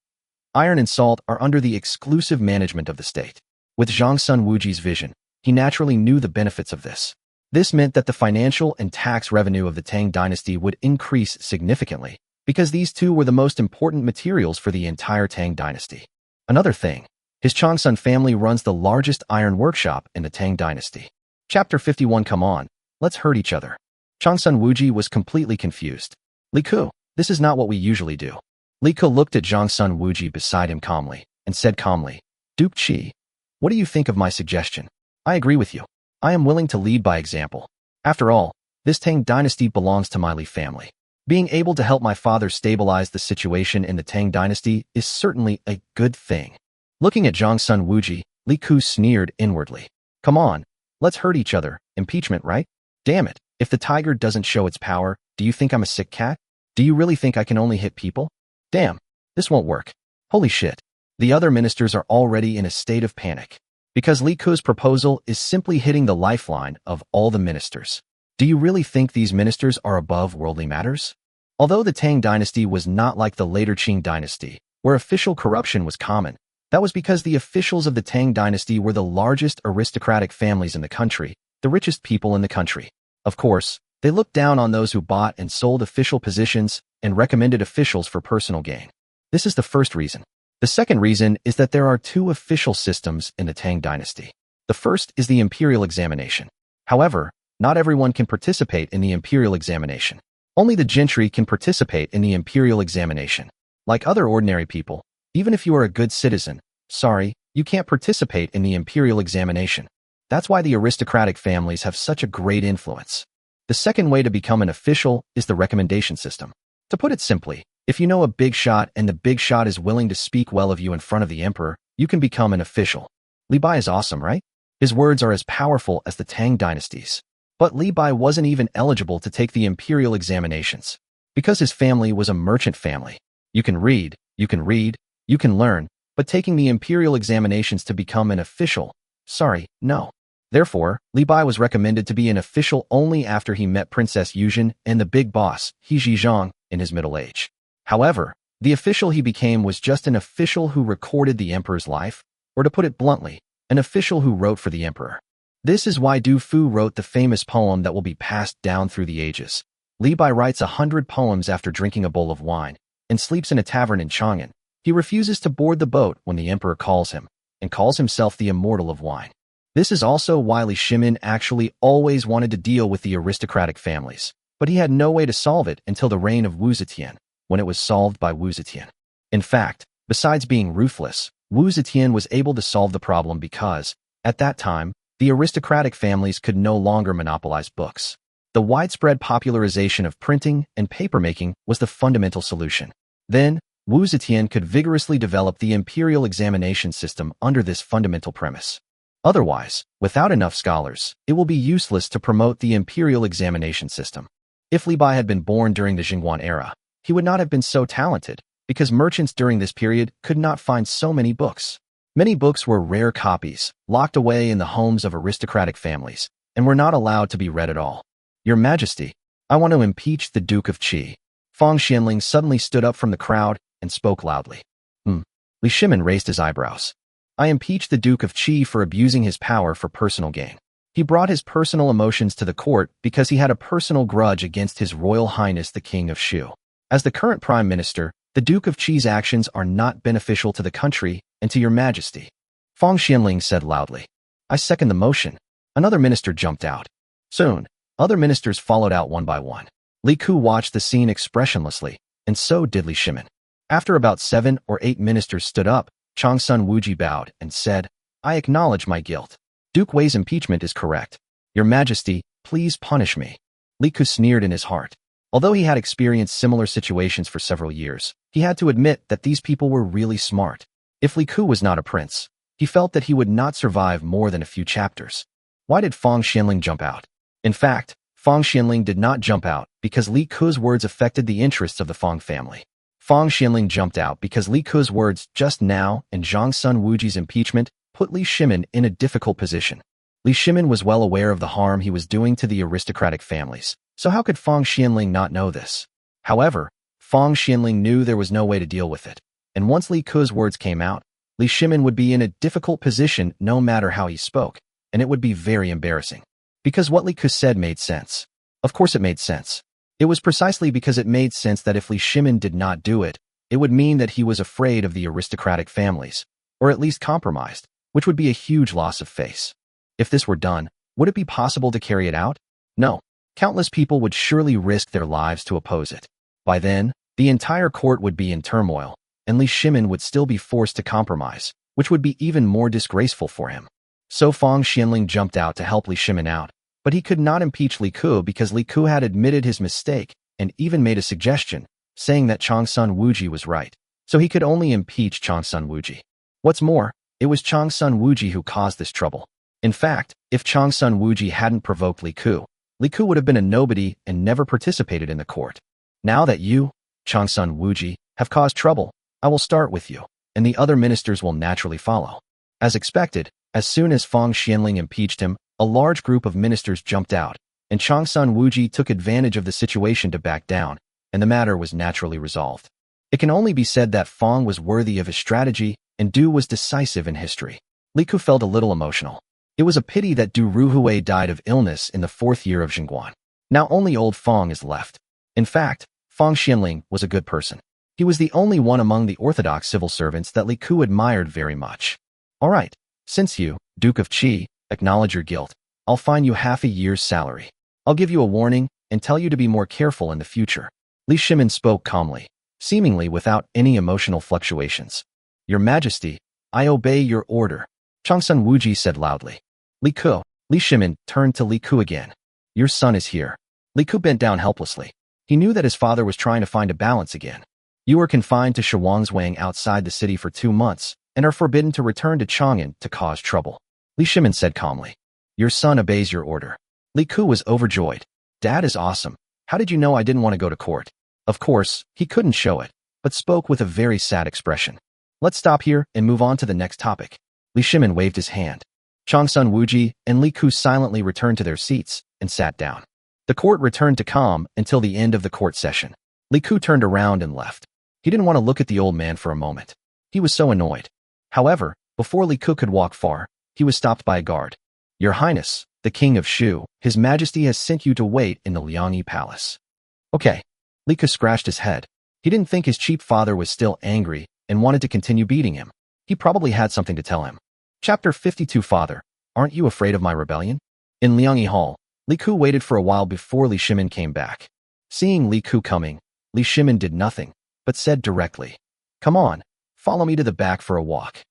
Iron and salt are under the exclusive management of the state. With Changsun Wuji's vision, he naturally knew the benefits of this. This meant that the financial and tax revenue of the Tang dynasty would increase significantly, because these two were the most important materials for the entire Tang dynasty. Another thing, his Changsun family runs the largest iron workshop in the Tang dynasty. Chapter 51. Come on, let's hurt each other. Changsun Wuji was completely confused. Li Ku, this is not what we usually do. Li Ku looked at Changsun Wuji beside him calmly, and said calmly, Duke Qi, what do you think of my suggestion? I agree with you. I am willing to lead by example. After all, this Tang dynasty belongs to my Li family. Being able to help my father stabilize the situation in the Tang dynasty is certainly a good thing. Looking at Changsun Wuji, Li Ku sneered inwardly. Come on, let's hurt each other. Impeachment, right? Damn it. If the tiger doesn't show its power, do you think I'm a sick cat? Do you really think I can only hit people? Damn, this won't work. Holy shit. The other ministers are already in a state of panic. Because Li Ku's proposal is simply hitting the lifeline of all the ministers. Do you really think these ministers are above worldly matters? Although the Tang dynasty was not like the later Qing dynasty, where official corruption was common, that was because the officials of the Tang dynasty were the largest aristocratic families in the country, the richest people in the country. Of course, they looked down on those who bought and sold official positions and recommended officials for personal gain. This is the first reason. The second reason is that there are two official systems in the Tang dynasty. The first is the imperial examination. However, not everyone can participate in the imperial examination. Only the gentry can participate in the imperial examination. Like other ordinary people, even if you are a good citizen, sorry, you can't participate in the imperial examination. That's why the aristocratic families have such a great influence. The second way to become an official is the recommendation system. To put it simply, If you know a big shot and the big shot is willing to speak well of you in front of the emperor, you can become an official. Li Bai is awesome, right? His words are as powerful as the Tang dynasties. But Li Bai wasn't even eligible to take the imperial examinations. Because his family was a merchant family. You can read, you can learn, but taking the imperial examinations to become an official, sorry, no. Therefore, Li Bai was recommended to be an official only after he met Princess Yuzhen and the big boss, He Zhizhang, in his middle age. However, the official he became was just an official who recorded the emperor's life, or to put it bluntly, an official who wrote for the emperor. This is why Du Fu wrote the famous poem that will be passed down through the ages. Li Bai writes 100 poems after drinking a bowl of wine, and sleeps in a tavern in Chang'an. He refuses to board the boat when the emperor calls him, and calls himself the immortal of wine. This is also why Li Shimin actually always wanted to deal with the aristocratic families, but he had no way to solve it until the reign of Wu Zetian, when it was solved by Wu Zetian. In fact, besides being ruthless, Wu Zetian was able to solve the problem because, at that time, the aristocratic families could no longer monopolize books. The widespread popularization of printing and papermaking was the fundamental solution. Then, Wu Zetian could vigorously develop the imperial examination system under this fundamental premise. Otherwise, without enough scholars, it will be useless to promote the imperial examination system. If Li Bai had been born during the Jingguan era, he would not have been so talented, because merchants during this period could not find so many books. Many books were rare copies, locked away in the homes of aristocratic families, and were not allowed to be read at all. Your Majesty, I want to impeach the Duke of Qi. Fang Xianling suddenly stood up from the crowd and spoke loudly. Li Shimin raised his eyebrows. I impeach the Duke of Qi for abusing his power for personal gain. He brought his personal emotions to the court because he had a personal grudge against His Royal Highness the King of Shu. As the current Prime Minister, the Duke of Qi's actions are not beneficial to the country and to your Majesty. Fang Xianling said loudly. I second the motion. Another minister jumped out. Soon, other ministers followed out one by one. Li Ku watched the scene expressionlessly, and so did Li Shimin. After about 7 or 8 ministers stood up, Changsun Wuji bowed and said, I acknowledge my guilt. Duke Wei's impeachment is correct. Your Majesty, please punish me. Li Ku sneered in his heart. Although he had experienced similar situations for several years, he had to admit that these people were really smart. If Li Ku was not a prince, he felt that he would not survive more than a few chapters. Why did Fang Xianling jump out? In fact, Fang Xianling did not jump out because Li Ku's words affected the interests of the Fang family. Fang Xianling jumped out because Li Ku's words just now and Zhangsun Wuji's impeachment put Li Shimin in a difficult position. Li Shimin was well aware of the harm he was doing to the aristocratic families, so how could Fang Xianling not know this? However, Fang Xianling knew there was no way to deal with it, and once Li Ku's words came out, Li Shimin would be in a difficult position no matter how he spoke, and it would be very embarrassing. Because what Li Ku said made sense. Of course it made sense. It was precisely because it made sense that if Li Shimin did not do it, it would mean that he was afraid of the aristocratic families, or at least compromised, which would be a huge loss of face. If this were done, would it be possible to carry it out? No. Countless people would surely risk their lives to oppose it. By then, the entire court would be in turmoil, and Li Shimin would still be forced to compromise, which would be even more disgraceful for him. So Fang Xianling jumped out to help Li Shimin out, but he could not impeach Li Ku because Li Ku had admitted his mistake and even made a suggestion, saying that Changsun Wuji was right, so he could only impeach Changsun Wuji. What's more, it was Changsun Wuji who caused this trouble. In fact, if Changsun Wuji hadn't provoked Li Ku would have been a nobody and never participated in the court. Now that you, Changsun Wuji, have caused trouble, I will start with you, and the other ministers will naturally follow. As expected, as soon as Fang Xianling impeached him, a large group of ministers jumped out, and Changsun Wuji took advantage of the situation to back down, and the matter was naturally resolved. It can only be said that Fang was worthy of his strategy, and Du was decisive in history. Li Ku felt a little emotional. It was a pity that Du Ruhui died of illness in the 4th year of Jingguan. Now only old Fang is left. In fact, Fang Xianling was a good person. He was the only one among the orthodox civil servants that Li Ku admired very much. All right, since you, Duke of Qi, acknowledge your guilt, I'll fine you half a year's salary. I'll give you a warning and tell you to be more careful in the future. Li Shimin spoke calmly, seemingly without any emotional fluctuations. Your Majesty, I obey your order. Changsun Wuji said loudly. Li Shimin turned to Li Ku again. Your son is here. Li Ku bent down helplessly. He knew that his father was trying to find a balance again. You are confined to Shuangzwang outside the city for 2 months and are forbidden to return to Chang'an to cause trouble. Li Shimin said calmly. Your son obeys your order. Li Ku was overjoyed. Dad is awesome. How did you know I didn't want to go to court? Of course, he couldn't show it, but spoke with a very sad expression. Let's stop here and move on to the next topic. Li Shimin waved his hand. Changsun Wuji and Li Ku silently returned to their seats and sat down. The court returned to calm until the end of the court session. Li Ku turned around and left. He didn't want to look at the old man for a moment. He was so annoyed. However, before Li Ku could walk far, he was stopped by a guard. Your Highness, the King of Shu, His Majesty has sent you to wait in the Liangyi Palace. Okay. Li Ku scratched his head. He didn't think his cheap father was still angry and wanted to continue beating him. He probably had something to tell him. Chapter 52 Father, aren't you afraid of my rebellion? In Liangyi Hall, Li Ku waited for a while before Li Shimin came back. Seeing Li Ku coming, Li Shimin did nothing, but said directly, Come on, follow me to the back for a walk.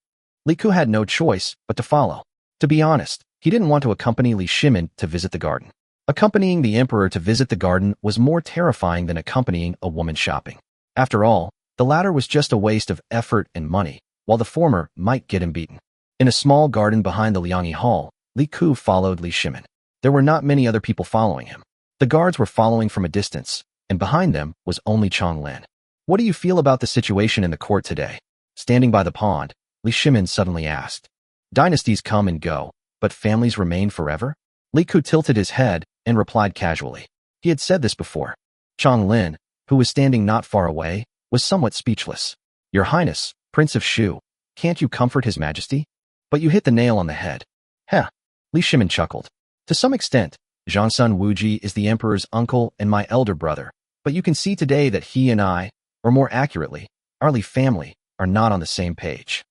Li Ku had no choice but to follow. To be honest, he didn't want to accompany Li Shimin to visit the garden. Accompanying the emperor to visit the garden was more terrifying than accompanying a woman shopping. After all, the latter was just a waste of effort and money, while the former might get him beaten. In a small garden behind the Liangyi Hall, Li Ku followed Li Shimin. There were not many other people following him. The guards were following from a distance, and behind them was only Chong Lin. What do you feel about the situation in the court today? Standing by the pond, Li Shimin suddenly asked. Dynasties come and go, but families remain forever? Li Ku tilted his head and replied casually. He had said this before. Chong Lin, who was standing not far away, was somewhat speechless. Your Highness, Prince of Shu, can't you comfort His Majesty? But you hit the nail on the head. Heh. Li Shimin chuckled. To some extent, Zhangsun Wuji is the emperor's uncle and my elder brother, but you can see today that he and I, or more accurately, our Li family, are not on the same page.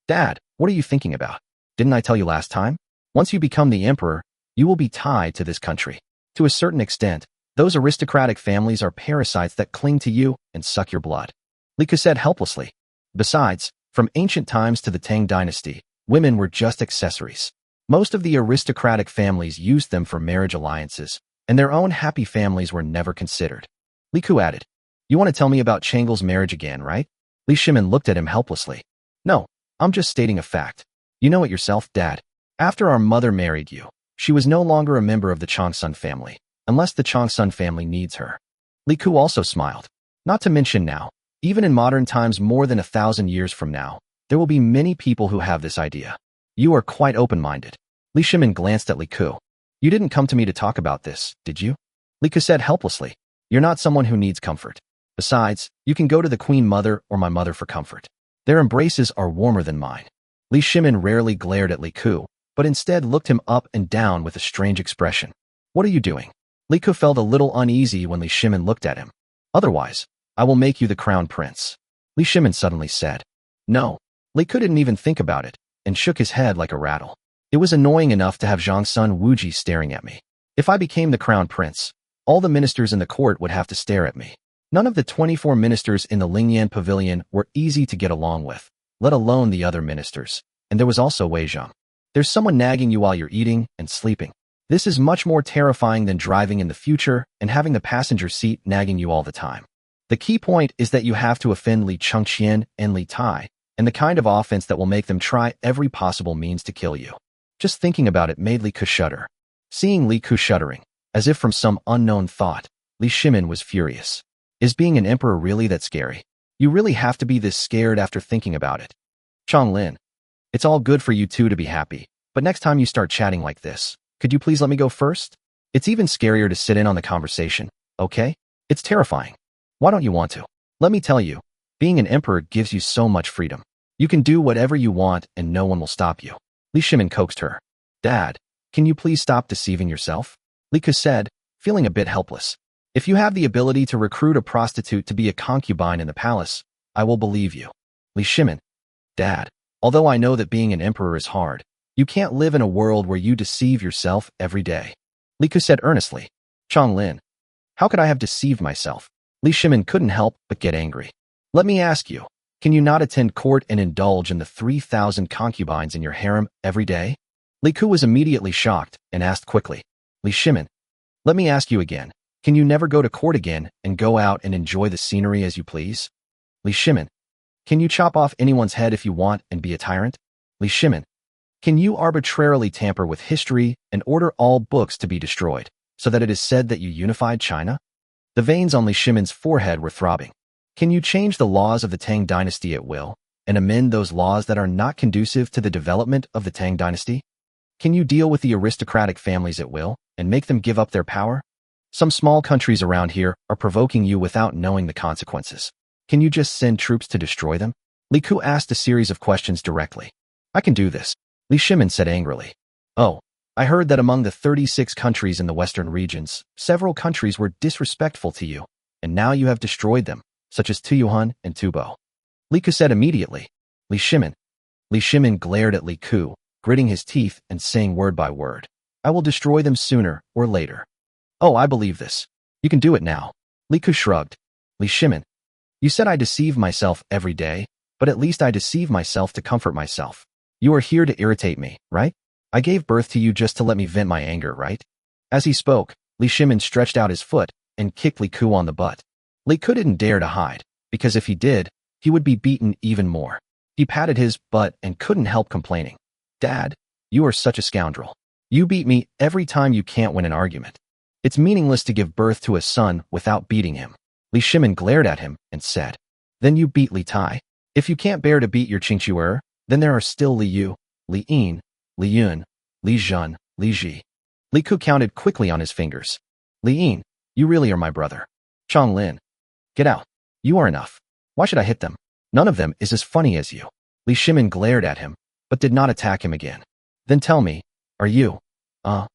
Dad, what are you thinking about? Didn't I tell you last time? Once you become the emperor, you will be tied to this country. To a certain extent, those aristocratic families are parasites that cling to you and suck your blood. Li Ku said helplessly. Besides, from ancient times to the Tang dynasty, women were just accessories. Most of the aristocratic families used them for marriage alliances, and their own happy families were never considered. Li Ku added, You want to tell me about Changle's marriage again, right? Li Shimin looked at him helplessly. No, I'm just stating a fact. You know it yourself, Dad. After our mother married you, she was no longer a member of the Changsun family, unless the Changsun family needs her. Li Ku also smiled. Not to mention now, even in modern times more than 1,000 years from now, there will be many people who have this idea. You are quite open-minded. Li Shimin glanced at Li Ku. You didn't come to me to talk about this, did you? Li Ku said helplessly. You're not someone who needs comfort. Besides, you can go to the Queen Mother or my mother for comfort. Their embraces are warmer than mine. Li Shimin rarely glared at Li Ku, but instead looked him up and down with a strange expression. What are you doing? Li Ku felt a little uneasy when Li Shimin looked at him. Otherwise, I will make you the crown prince. Li Shimin suddenly said. No. Li Ku didn't even think about it, and shook his head like a rattle. It was annoying enough to have Zhangsun Wuji staring at me. If I became the crown prince, all the ministers in the court would have to stare at me. None of the 24 ministers in the Lingyan pavilion were easy to get along with, let alone the other ministers, and there was also Wei Zhang. There's someone nagging you while you're eating and sleeping. This is much more terrifying than driving in the future and having the passenger seat nagging you all the time. The key point is that you have to offend Li Chengqian and Li Tai, and the kind of offense that will make them try every possible means to kill you. Just thinking about it made Li Ku shudder. Seeing Li Ku shuddering, as if from some unknown thought, Li Shimin was furious. Is being an emperor really that scary? You really have to be this scared after thinking about it. Chong Lin, it's all good for you two to be happy, but next time you start chatting like this, could you please let me go first? It's even scarier to sit in on the conversation, okay? It's terrifying. Why don't you want to? Let me tell you, being an emperor gives you so much freedom. You can do whatever you want and no one will stop you. Li Shimin coaxed her. Dad, can you please stop deceiving yourself? Li Ku said, feeling a bit helpless. If you have the ability to recruit a prostitute to be a concubine in the palace, I will believe you. Li Shimin. Dad, although I know that being an emperor is hard, you can't live in a world where you deceive yourself every day. Li Ku said earnestly. Chong Lin. How could I have deceived myself? Li Shimin couldn't help but get angry. Let me ask you, can you not attend court and indulge in the 3,000 concubines in your harem every day? Li Ku was immediately shocked and asked quickly. Li Shimin. Let me ask you again. Can you never go to court again and go out and enjoy the scenery as you please? Li Shimin, can you chop off anyone's head if you want and be a tyrant? Li Shimin, can you arbitrarily tamper with history and order all books to be destroyed, so that it is said that you unified China? The veins on Li Shimin's forehead were throbbing. Can you change the laws of the Tang dynasty at will, and amend those laws that are not conducive to the development of the Tang dynasty? Can you deal with the aristocratic families at will, and make them give up their power? Some small countries around here are provoking you without knowing the consequences. Can you just send troops to destroy them? Li Ku asked a series of questions directly. I can do this, Li Shimin said angrily. Oh, I heard that among the 36 countries in the western regions, several countries were disrespectful to you, and now you have destroyed them, such as Tuyuhun and Tubo. Li Ku said immediately. Li Shimin. Li Shimin glared at Li Ku, gritting his teeth and saying word by word, I will destroy them sooner or later. Oh, I believe this. You can do it now. Li Ku shrugged. Li Shimin, you said I deceive myself every day, but at least I deceive myself to comfort myself. You are here to irritate me, right? I gave birth to you just to let me vent my anger, right? As he spoke, Li Shimin stretched out his foot and kicked Li Ku on the butt. Li Ku didn't dare to hide, because if he did, he would be beaten even more. He patted his butt and couldn't help complaining. Dad, you are such a scoundrel. You beat me every time you can't win an argument. It's meaningless to give birth to a son without beating him. Li Shimin glared at him and said, Then you beat Li Tai. If you can't bear to beat your Qingquer, then there are still Li Yu, Li Yin, Li Yun, Li Zhen, Li Ji. Li Ku counted quickly on his fingers. Li Yin, you really are my brother. Chong Lin. Get out. You are enough. Why should I hit them? None of them is as funny as you. Li Shimin glared at him, but did not attack him again. Then tell me, are you? I'm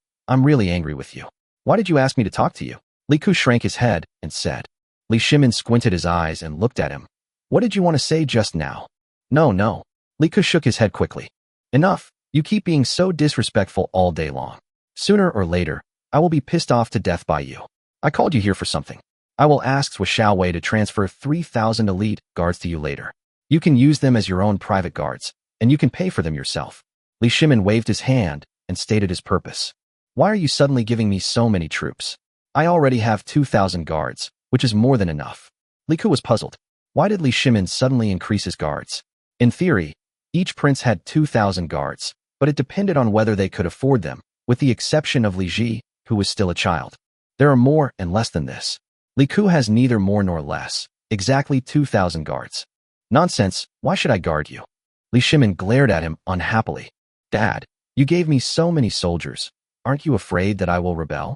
really angry with you. Why did you ask me to talk to you? Li Ku shrank his head and said. Li Shimin squinted his eyes and looked at him. What did you want to say just now? No. Li Ku shook his head quickly. Enough. You keep being so disrespectful all day long. Sooner or later, I will be pissed off to death by you. I called you here for something. I will ask Sui Xiaowei to transfer 3,000 elite guards to you later. You can use them as your own private guards, and you can pay for them yourself. Li Shimin waved his hand and stated his purpose. Why are you suddenly giving me so many troops? I already have 2,000 guards, which is more than enough. Li Ku was puzzled. Why did Li Shimin suddenly increase his guards? In theory, each prince had 2,000 guards, but it depended on whether they could afford them, with the exception of Li Ji, who was still a child. There are more and less than this. Li Ku has neither more nor less, exactly 2,000 guards. Nonsense, why should I guard you? Li Shimin glared at him unhappily. Dad, you gave me so many soldiers. Aren't you afraid that I will rebel?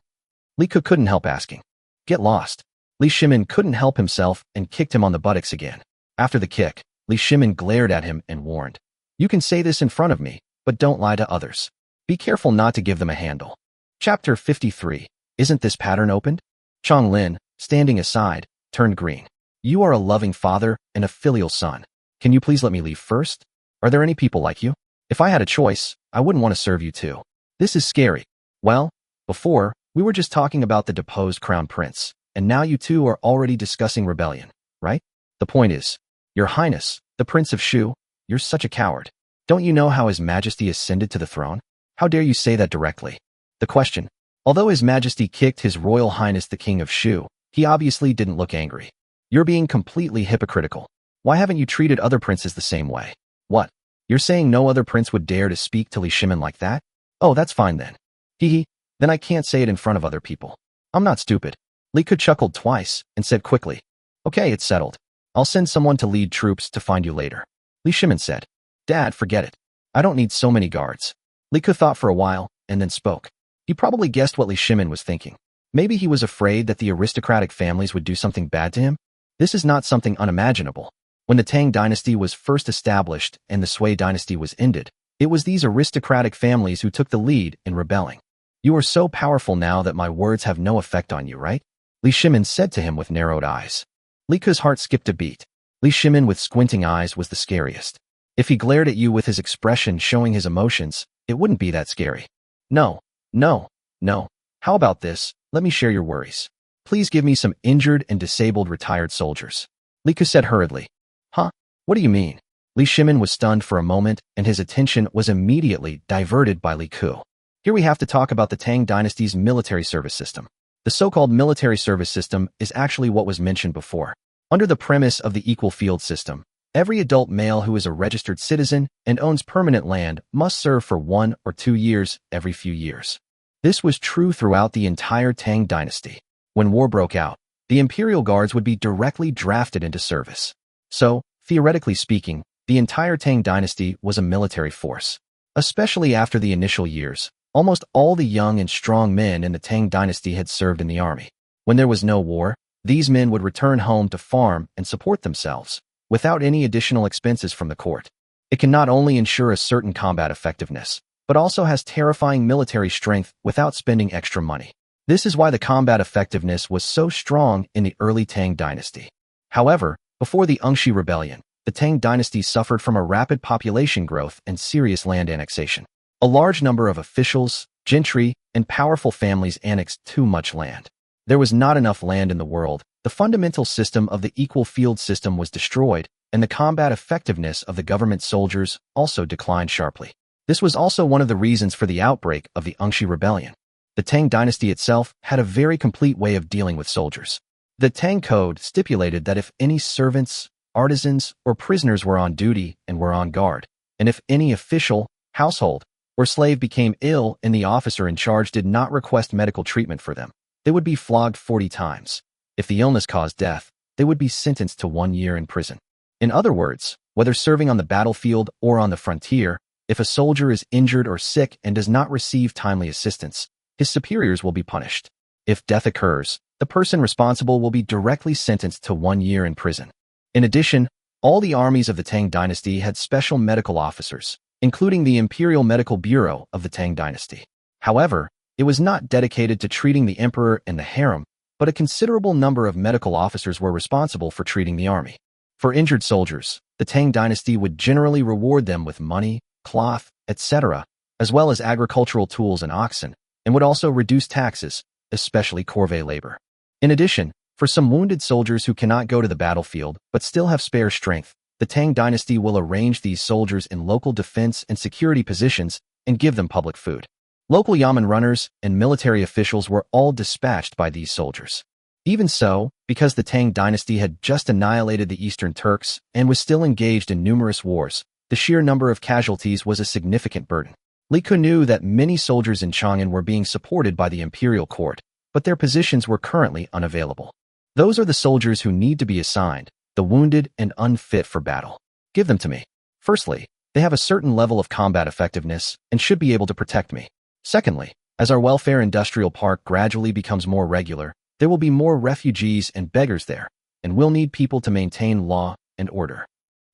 Li Ku couldn't help asking. Get lost. Li Shimin couldn't help himself and kicked him on the buttocks again. After the kick, Li Shimin glared at him and warned. You can say this in front of me, but don't lie to others. Be careful not to give them a handle. Chapter 53. Isn't this pattern opened? Chong Lin, standing aside, turned green. You are a loving father and a filial son. Can you please let me leave first? Are there any people like you? If I had a choice, I wouldn't want to serve you too. This is scary. Well, before, we were just talking about the deposed crown prince, and now you two are already discussing rebellion, right? The point is, Your Highness, the Prince of Shu, you're such a coward. Don't you know how His Majesty ascended to the throne? How dare you say that directly? The question. Although His Majesty kicked His Royal Highness the King of Shu, he obviously didn't look angry. You're being completely hypocritical. Why haven't you treated other princes the same way? What? You're saying no other prince would dare to speak to Li Shimin like that? Oh, that's fine then. Hee. Then I can't say it in front of other people. I'm not stupid. Li Ku chuckled twice and said quickly. Okay, it's settled. I'll send someone to lead troops to find you later. Li Shimin said. Dad, forget it. I don't need so many guards. Li Ku thought for a while and then spoke. He probably guessed what Li Shimin was thinking. Maybe he was afraid that the aristocratic families would do something bad to him. This is not something unimaginable. When the Tang dynasty was first established and the Sui dynasty was ended, it was these aristocratic families who took the lead in rebelling. You are so powerful now that my words have no effect on you, right? Li Shimin said to him with narrowed eyes. Li Ku's heart skipped a beat. Li Shimin with squinting eyes was the scariest. If he glared at you with his expression showing his emotions, it wouldn't be that scary. No. How about this? Let me share your worries. Please give me some injured and disabled retired soldiers. Li Ku said hurriedly. Huh? What do you mean? Li Shimin was stunned for a moment, and his attention was immediately diverted by Li Ku. Here we have to talk about the Tang dynasty's military service system. The so-called military service system is actually what was mentioned before. Under the premise of the equal field system, every adult male who is a registered citizen and owns permanent land must serve for 1 or 2 years every few years. This was true throughout the entire Tang dynasty. When war broke out, the imperial guards would be directly drafted into service. So, theoretically speaking, the entire Tang dynasty was a military force. Especially after the initial years, almost all the young and strong men in the Tang dynasty had served in the army. When there was no war, these men would return home to farm and support themselves, without any additional expenses from the court. It can not only ensure a certain combat effectiveness, but also has terrifying military strength without spending extra money. This is why the combat effectiveness was so strong in the early Tang dynasty. However, before the Ungshi Rebellion, the Tang dynasty suffered from a rapid population growth and serious land annexation. A large number of officials, gentry, and powerful families annexed too much land. There was not enough land in the world, the fundamental system of the equal field system was destroyed, and the combat effectiveness of the government soldiers also declined sharply. This was also one of the reasons for the outbreak of the Ungshi Rebellion. The Tang dynasty itself had a very complete way of dealing with soldiers. The Tang Code stipulated that if any servants, artisans, or prisoners were on duty and were on guard, and if any official, household, or slave became ill and the officer in charge did not request medical treatment for them, they would be flogged 40 times. If the illness caused death, they would be sentenced to 1 year in prison. In other words, whether serving on the battlefield or on the frontier, if a soldier is injured or sick and does not receive timely assistance, his superiors will be punished. If death occurs, the person responsible will be directly sentenced to 1 year in prison. In addition, all the armies of the Tang dynasty had special medical officers, including the Imperial Medical Bureau of the Tang dynasty. However, it was not dedicated to treating the emperor and the harem, but a considerable number of medical officers were responsible for treating the army. For injured soldiers, the Tang dynasty would generally reward them with money, cloth, etc., as well as agricultural tools and oxen, and would also reduce taxes, especially corvée labor. In addition, for some wounded soldiers who cannot go to the battlefield but still have spare strength, the Tang dynasty will arrange these soldiers in local defense and security positions and give them public food. Local yamen runners and military officials were all dispatched by these soldiers. Even so, because the Tang dynasty had just annihilated the Eastern Turks and was still engaged in numerous wars, the sheer number of casualties was a significant burden. Li Ke knew that many soldiers in Chang'an were being supported by the imperial court, but their positions were currently unavailable. Those are the soldiers who need to be assigned, the wounded and unfit for battle. Give them to me. Firstly, they have a certain level of combat effectiveness and should be able to protect me. Secondly, as our welfare industrial park gradually becomes more regular, there will be more refugees and beggars there, and we'll need people to maintain law and order.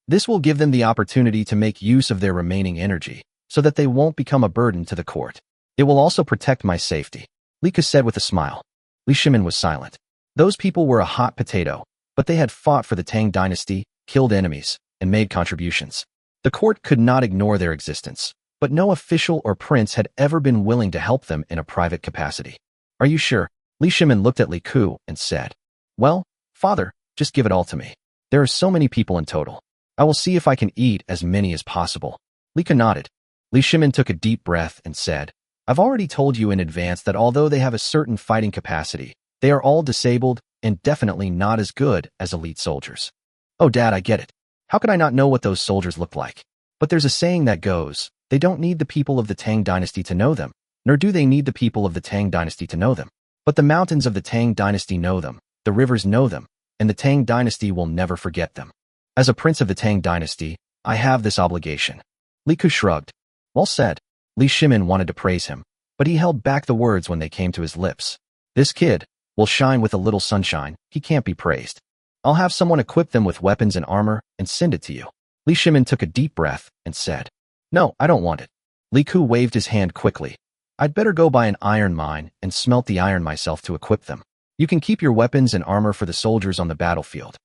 This will give them the opportunity to make use of their remaining energy, so that they won't become a burden to the court. It will also protect my safety, Li Ke said with a smile. Li Shimin was silent. Those people were a hot potato, but they had fought for the Tang dynasty, killed enemies, and made contributions. The court could not ignore their existence, but no official or prince had ever been willing to help them in a private capacity. Are you sure? Li Shimin looked at Li Ke and said, well, father, just give it all to me. There are so many people in total. I will see if I can eat as many as possible. Li Ke nodded. Li Shimin took a deep breath and said, I've already told you in advance that although they have a certain fighting capacity, they are all disabled and definitely not as good as elite soldiers. Oh, Dad, I get it. How could I not know what those soldiers look like? But there's a saying that goes, they don't need the people of the Tang dynasty to know them, nor do they need the people of the Tang dynasty to know them. But the mountains of the Tang dynasty know them, the rivers know them, and the Tang dynasty will never forget them. As a prince of the Tang dynasty, I have this obligation. Li Ke shrugged. Well said. Li Shimin wanted to praise him, but he held back the words when they came to his lips. This kid will shine with a little sunshine, he can't be praised. I'll have someone equip them with weapons and armor and send it to you. Li Shimin took a deep breath and said, No, I don't want it. Li Ke waved his hand quickly. I'd better go buy an iron mine and smelt the iron myself to equip them. You can keep your weapons and armor for the soldiers on the battlefield.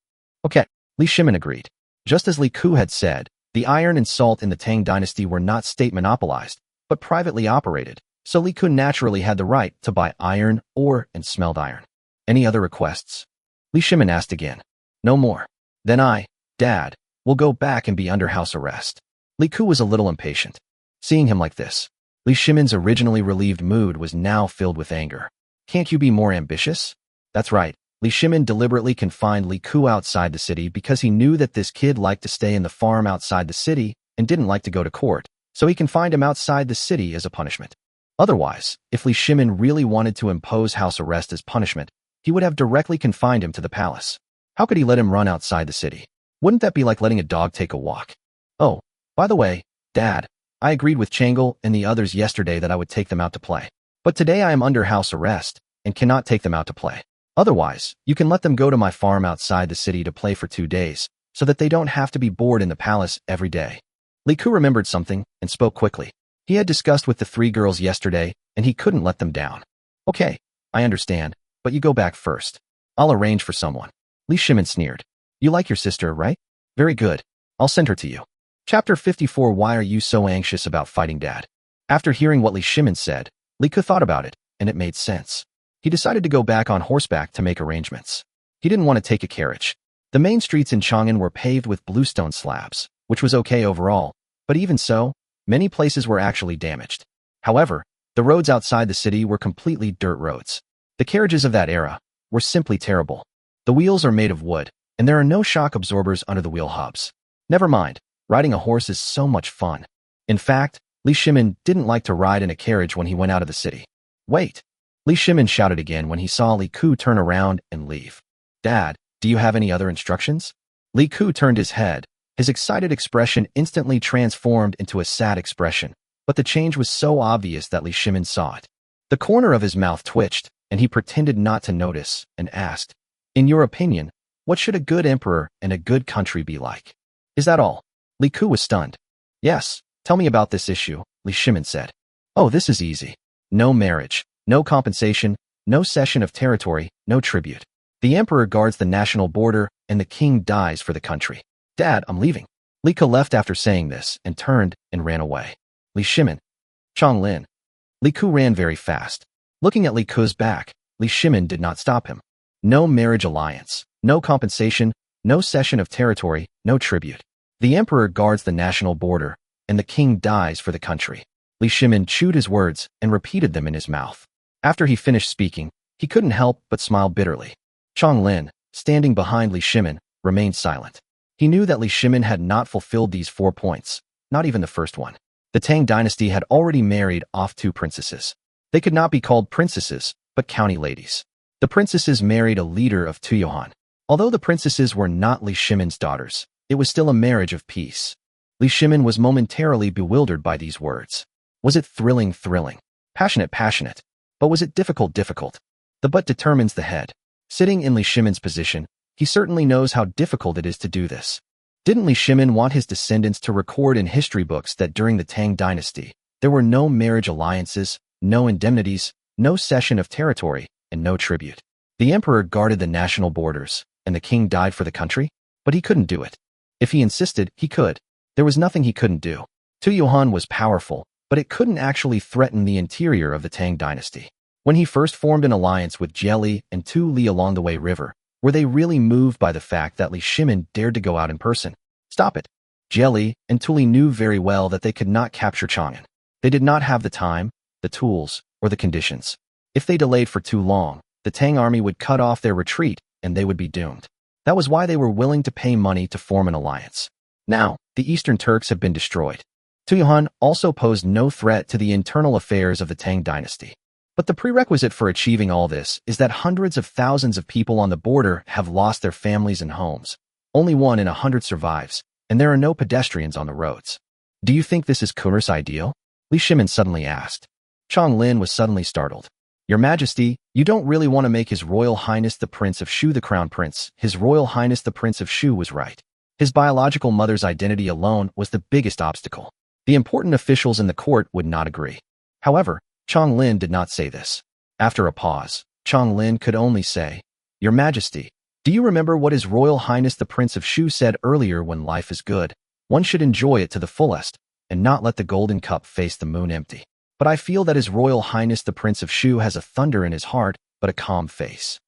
Okay, Li Shimin agreed. Just as Li Ke had said, the iron and salt in the Tang dynasty were not state monopolized, but privately operated, so Li Ke naturally had the right to buy iron, ore, and smelled iron. Any other requests? Li Shimin asked again. No more. Then I, Dad, will go back and be under house arrest. Li Ke was a little impatient. Seeing him like this, Li Shimin's originally relieved mood was now filled with anger. Can't you be more ambitious? That's right, Li Shimin deliberately confined Li Ku outside the city because he knew that this kid liked to stay in the farm outside the city and didn't like to go to court, so he confined him outside the city as a punishment. Otherwise, if Li Shimin really wanted to impose house arrest as punishment, he would have directly confined him to the palace. How could he let him run outside the city? Wouldn't that be like letting a dog take a walk? Oh, by the way, Dad, I agreed with Changle and the others yesterday that I would take them out to play. But today I am under house arrest and cannot take them out to play. Otherwise, you can let them go to my farm outside the city to play for 2 days, so that they don't have to be bored in the palace every day. Li Ku remembered something and spoke quickly. He had discussed with the 3 girls yesterday, and he couldn't let them down. Okay, I understand, but you go back first. I'll arrange for someone. Li Shimin sneered. You like your sister, right? Very good. I'll send her to you. Chapter 54. Why are you so anxious about fighting Dad? After hearing what Li Shimin said, Li Ku thought about it, and it made sense. He decided to go back on horseback to make arrangements. He didn't want to take a carriage. The main streets in Chang'an were paved with bluestone slabs, which was okay overall, but even so, many places were actually damaged. However, the roads outside the city were completely dirt roads. The carriages of that era were simply terrible. The wheels are made of wood, and there are no shock absorbers under the wheel hubs. Never mind, riding a horse is so much fun. In fact, Li Shimin didn't like to ride in a carriage when he went out of the city. Wait! Li Shimin shouted again when he saw Li Ku turn around and leave. Dad, do you have any other instructions? Li Ku turned his head. His excited expression instantly transformed into a sad expression, but the change was so obvious that Li Shimin saw it. The corner of his mouth twitched, and he pretended not to notice and asked, In your opinion, what should a good emperor and a good country be like? Is that all? Li Ku was stunned. Yes, tell me about this issue, Li Shimin said. Oh, this is easy. No marriage, no compensation, no cession of territory, no tribute. The emperor guards the national border, and the king dies for the country. Dad, I'm leaving. Li Ku left after saying this and turned and ran away. Li Shimin. Changlin. Li Ku ran very fast. Looking at Li Ku's back, Li Shimin did not stop him. No marriage alliance, no compensation, no cession of territory, no tribute. The emperor guards the national border, and the king dies for the country. Li Shimin chewed his words and repeated them in his mouth. After he finished speaking, he couldn't help but smile bitterly. Changlin, standing behind Li Shimin, remained silent. He knew that Li Shimin had not fulfilled these 4 points, not even the first one. The Tang dynasty had already married off 2 princesses. They could not be called princesses, but county ladies. The princesses married a leader of Tuyohan. Although the princesses were not Li Shimin's daughters, it was still a marriage of peace. Li Shimin was momentarily bewildered by these words. Was it thrilling? Passionate? But was it difficult? The butt determines the head. Sitting in Li Shimin's position, he certainly knows how difficult it is to do this. Didn't Li Shimin want his descendants to record in history books that during the Tang dynasty, there were no marriage alliances, no indemnities, no cession of territory, and no tribute? The emperor guarded the national borders, and the king died for the country? But he couldn't do it. If he insisted, he could. There was nothing he couldn't do. Tuyohan was powerful, but it couldn't actually threaten the interior of the Tang dynasty. When he first formed an alliance with Jie and Tu Li along the Wei River, were they really moved by the fact that Li Shimin dared to go out in person? Stop it. Jie and Tu Li knew very well that they could not capture Chang'an. They did not have the time, the tools, or the conditions. If they delayed for too long, the Tang army would cut off their retreat, and they would be doomed. That was why they were willing to pay money to form an alliance. Now, the Eastern Turks have been destroyed. Tuyohan also posed no threat to the internal affairs of the Tang dynasty. But the prerequisite for achieving all this is that hundreds of thousands of people on the border have lost their families and homes. Only 1 in 100 survives, and there are no pedestrians on the roads. Do you think this is Kur's ideal? Li Shimin suddenly asked. Changlin was suddenly startled. Your Majesty, you don't really want to make His Royal Highness the Prince of Shu the Crown Prince. His Royal Highness the Prince of Shu was right. His biological mother's identity alone was the biggest obstacle. The important officials in the court would not agree. However, Changlin did not say this. After a pause, Changlin could only say, Your Majesty, do you remember what His Royal Highness the Prince of Shu said earlier? When life is good, one should enjoy it to the fullest, and not let the golden cup face the moon empty. But I feel that His Royal Highness the Prince of Shu has a thunder in his heart, but a calm face.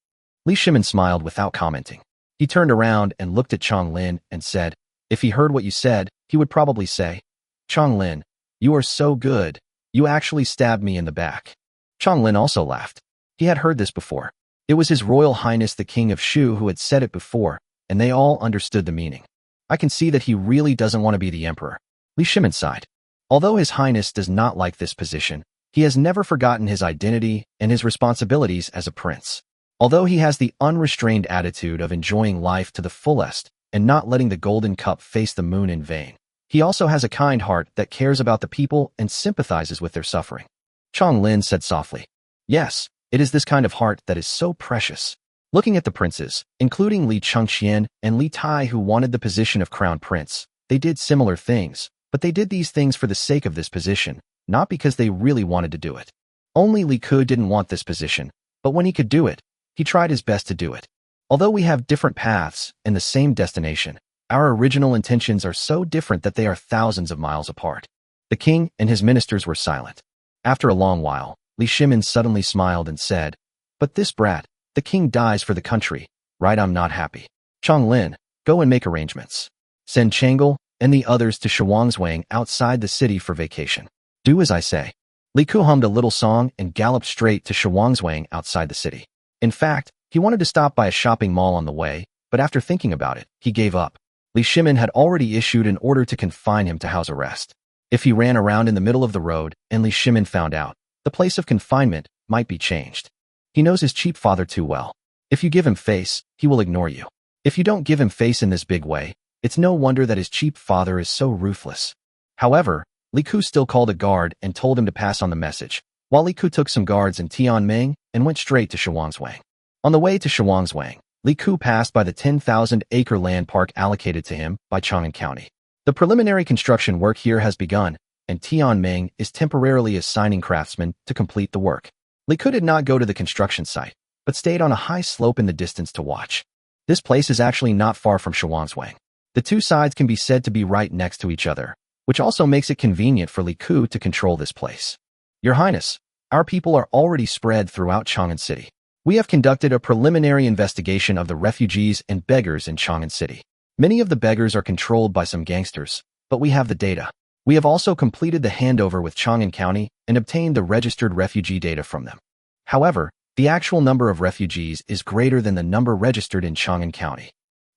Li Shimin smiled without commenting. He turned around and looked at Changlin and said, If he heard what you said, he would probably say, Changlin, you are so good. You actually stabbed me in the back. Changlin also laughed. He had heard this before. It was His Royal Highness the King of Shu who had said it before, and they all understood the meaning. I can see that he really doesn't want to be the emperor. Li Shimin sighed. Although His Highness does not like this position, he has never forgotten his identity and his responsibilities as a prince. Although he has the unrestrained attitude of enjoying life to the fullest and not letting the golden cup face the moon in vain, he also has a kind heart that cares about the people and sympathizes with their suffering. Chong Lin said softly, "Yes, it is this kind of heart that is so precious." Looking at the princes, including Li Chengqian and Li Tai who wanted the position of crown prince, they did similar things, but they did these things for the sake of this position, not because they really wanted to do it. Only Li Ku didn't want this position, but when he could do it, he tried his best to do it. Although we have different paths and the same destination, our original intentions are so different that they are thousands of miles apart. The king and his ministers were silent. After a long while, Li Shimin suddenly smiled and said, "But this brat, the king dies for the country, right? I'm not happy. Chong Lin, go and make arrangements. Send Changle and the others to Shuangzwang outside the city for vacation. Do as I say." Li Ku hummed a little song and galloped straight to Shuangzwang outside the city. In fact, he wanted to stop by a shopping mall on the way, but after thinking about it, he gave up. Li Shimin had already issued an order to confine him to house arrest. If he ran around in the middle of the road and Li Shimin found out, the place of confinement might be changed. He knows his cheap father too well. If you give him face, he will ignore you. If you don't give him face in this big way, it's no wonder that his cheap father is so ruthless. However, Li Ku still called a guard and told him to pass on the message, while Li Ku took some guards in Tianming and went straight to Shuangzwang. On the way to Shuangzwang, Li Ku passed by the 10,000-acre land park allocated to him by Chang'an County. The preliminary construction work here has begun, and Tianming is temporarily assigning craftsmen to complete the work. Li Ku did not go to the construction site, but stayed on a high slope in the distance to watch. This place is actually not far from Shuangzwang. The two sides can be said to be right next to each other, which also makes it convenient for Li Ku to control this place. Your Highness, our people are already spread throughout Chang'an City. We have conducted a preliminary investigation of the refugees and beggars in Chang'an City. Many of the beggars are controlled by some gangsters, but we have the data. We have also completed the handover with Chang'an County and obtained the registered refugee data from them. However, the actual number of refugees is greater than the number registered in Chang'an County.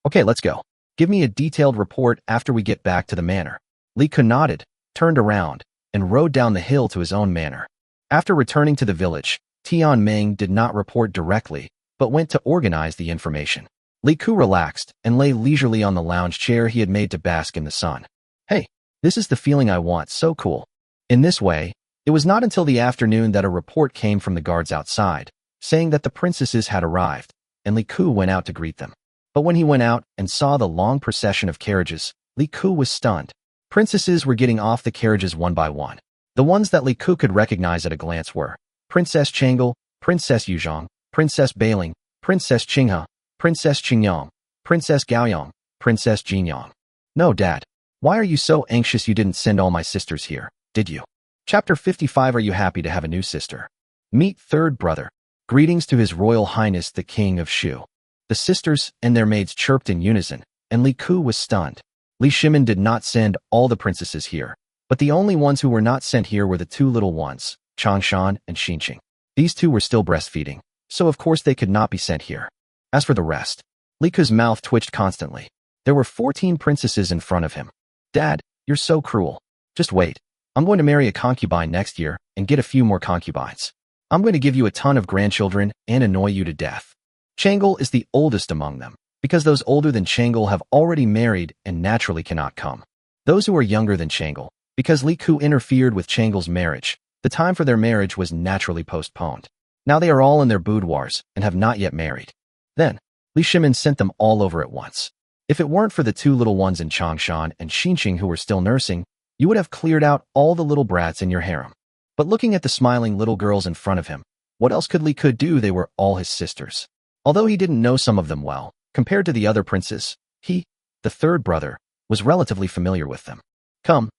Okay, let's go. Give me a detailed report after we get back to the manor. Li Ku nodded, turned around, and rode down the hill to his own manor. After returning to the village, Tianming did not report directly, but went to organize the information. Li Ku relaxed and lay leisurely on the lounge chair he had made to bask in the sun. Hey, this is the feeling I want, so cool. In this way, it was not until the afternoon that a report came from the guards outside, saying that the princesses had arrived, and Li Ku went out to greet them. But when he went out and saw the long procession of carriages, Li Ku was stunned. Princesses were getting off the carriages one by one. The ones that Li Ku could recognize at a glance were Princess Changle, Princess Yuzhong, Princess Bailing, Princess Qinghe, Princess Qingyang, Princess Gaoyang, Princess Jinyang. No, Dad. Why are you so anxious you didn't send all my sisters here, did you? Chapter 55. Are you happy to have a new sister? Meet third brother. Greetings to His Royal Highness the King of Shu. The sisters and their maids chirped in unison, and Li Ku was stunned. Li Shimin did not send all the princesses here, but the only ones who were not sent here were the two little ones, Changshan and Xinqing. These two were still breastfeeding, so of course they could not be sent here. As for the rest, Li Ku's mouth twitched constantly. There were 14 princesses in front of him. Dad, you're so cruel. Just wait. I'm going to marry a concubine next year and get a few more concubines. I'm going to give you a ton of grandchildren and annoy you to death. Changle is the oldest among them, because those older than Changle have already married and naturally cannot come. Those who are younger than Changle, because Li Ku interfered with Changle's marriage, the time for their marriage was naturally postponed. Now they are all in their boudoirs and have not yet married. Then, Li Shimin sent them all over at once. If it weren't for the two little ones in Changshan and Xinqing who were still nursing, you would have cleared out all the little brats in your harem. But looking at the smiling little girls in front of him, what else could Li Ku do? They were all his sisters. Although he didn't know some of them well, compared to the other princes, he, the third brother, was relatively familiar with them. Come,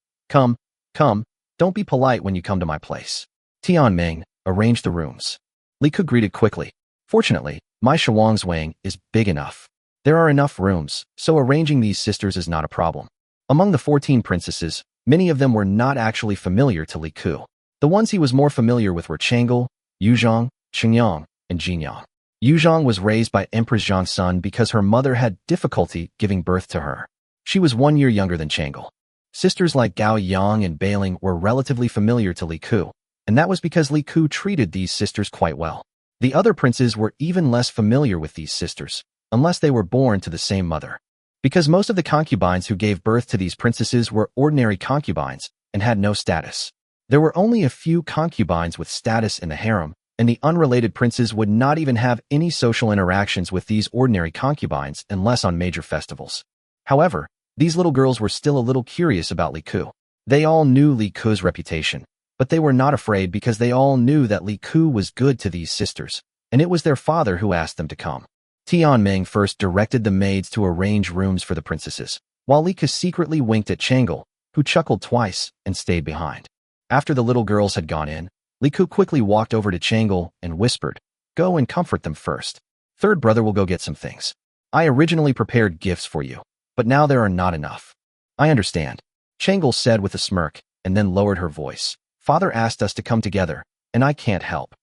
don't be polite when you come to my place. Tianming, arrange the rooms. Li Ku greeted quickly. Fortunately, my Shuangzwang is big enough. There are enough rooms, so arranging these sisters is not a problem. Among the 14 princesses, many of them were not actually familiar to Li Ku. The ones he was more familiar with were Changle, Yuzhong, Qingyang, and Jinyang. Yuzhong was raised by Empress Zhang's son because her mother had difficulty giving birth to her. She was 1 year younger than Chang'e. Sisters like Gao Yang and Bailing were relatively familiar to Li Ku, and that was because Li Ku treated these sisters quite well. The other princes were even less familiar with these sisters, unless they were born to the same mother. Because most of the concubines who gave birth to these princesses were ordinary concubines and had no status. There were only a few concubines with status in the harem, and the unrelated princes would not even have any social interactions with these ordinary concubines unless on major festivals. However, these little girls were still a little curious about Li Ku. They all knew Li Ku's reputation, but they were not afraid because they all knew that Li Ku was good to these sisters, and it was their father who asked them to come. Tianming first directed the maids to arrange rooms for the princesses, while Li Ku secretly winked at Chang'e, who chuckled twice and stayed behind. After the little girls had gone in, Li Ku quickly walked over to Chang'e and whispered, "Go and comfort them first. Third brother will go get some things. I originally prepared gifts for you, but now there are not enough." "I understand," Chang'e said with a smirk, and then lowered her voice. "Father asked us to come together, and I can't help."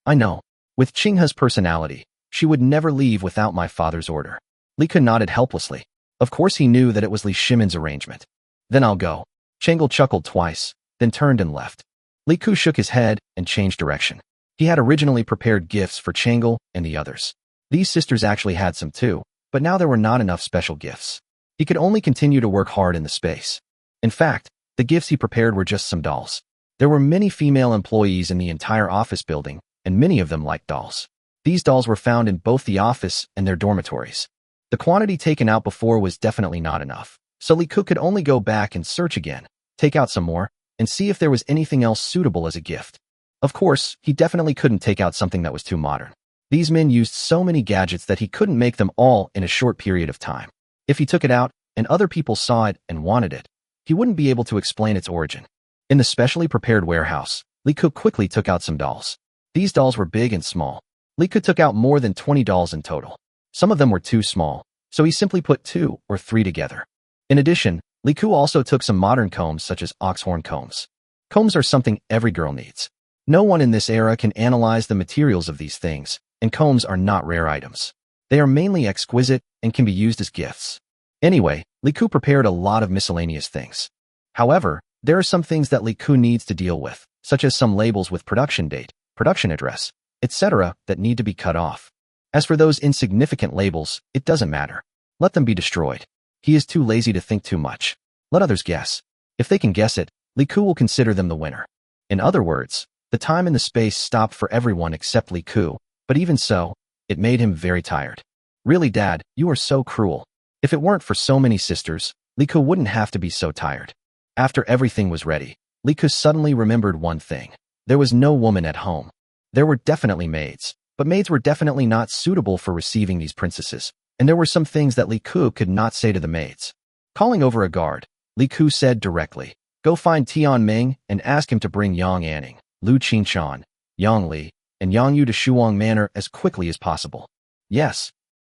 "I know. With Qinghe's personality, she would never leave without my father's order." Li Ku nodded helplessly. Of course he knew that it was Li Shimon's arrangement. "Then I'll go." Chang'e chuckled twice, then turned and left. Li Ku shook his head and changed direction. He had originally prepared gifts for Chang'e and the others. These sisters actually had some too, but now there were not enough special gifts. He could only continue to work hard in the space. In fact, the gifts he prepared were just some dolls. There were many female employees in the entire office building, and many of them liked dolls. These dolls were found in both the office and their dormitories. The quantity taken out before was definitely not enough, so Li Ku could only go back and search again, take out some more, and see if there was anything else suitable as a gift. Of course, he definitely couldn't take out something that was too modern. These men used so many gadgets that he couldn't make them all in a short period of time. If he took it out, and other people saw it and wanted it, he wouldn't be able to explain its origin. In the specially prepared warehouse, Li Ku quickly took out some dolls. These dolls were big and small. Li Ku took out more than 20 dolls in total. Some of them were too small, so he simply put 2 or 3 together. In addition, Li Ku also took some modern combs such as oxhorn combs. Combs are something every girl needs. No one in this era can analyze the materials of these things, and combs are not rare items. They are mainly exquisite and can be used as gifts. Anyway, Li Ku prepared a lot of miscellaneous things. However, there are some things that Li Ku needs to deal with, such as some labels with production date, production address, etc. that need to be cut off. As for those insignificant labels, it doesn't matter. Let them be destroyed. He is too lazy to think too much. Let others guess. If they can guess it, Li Ku will consider them the winner. In other words, the time and the space stopped for everyone except Li Ku, but even so, it made him very tired. "Really, Dad, you are so cruel. If it weren't for so many sisters, Li Ku wouldn't have to be so tired." After everything was ready, Li Ku suddenly remembered one thing. There was no woman at home. There were definitely maids, but maids were definitely not suitable for receiving these princesses, and there were some things that Li Ku could not say to the maids. Calling over a guard, Li Ku said directly, "Go find Tianming and ask him to bring Yang Anning, Lu Qinchan, Yang Li, and Yang Yu to Shuang Manor as quickly as possible." Yes.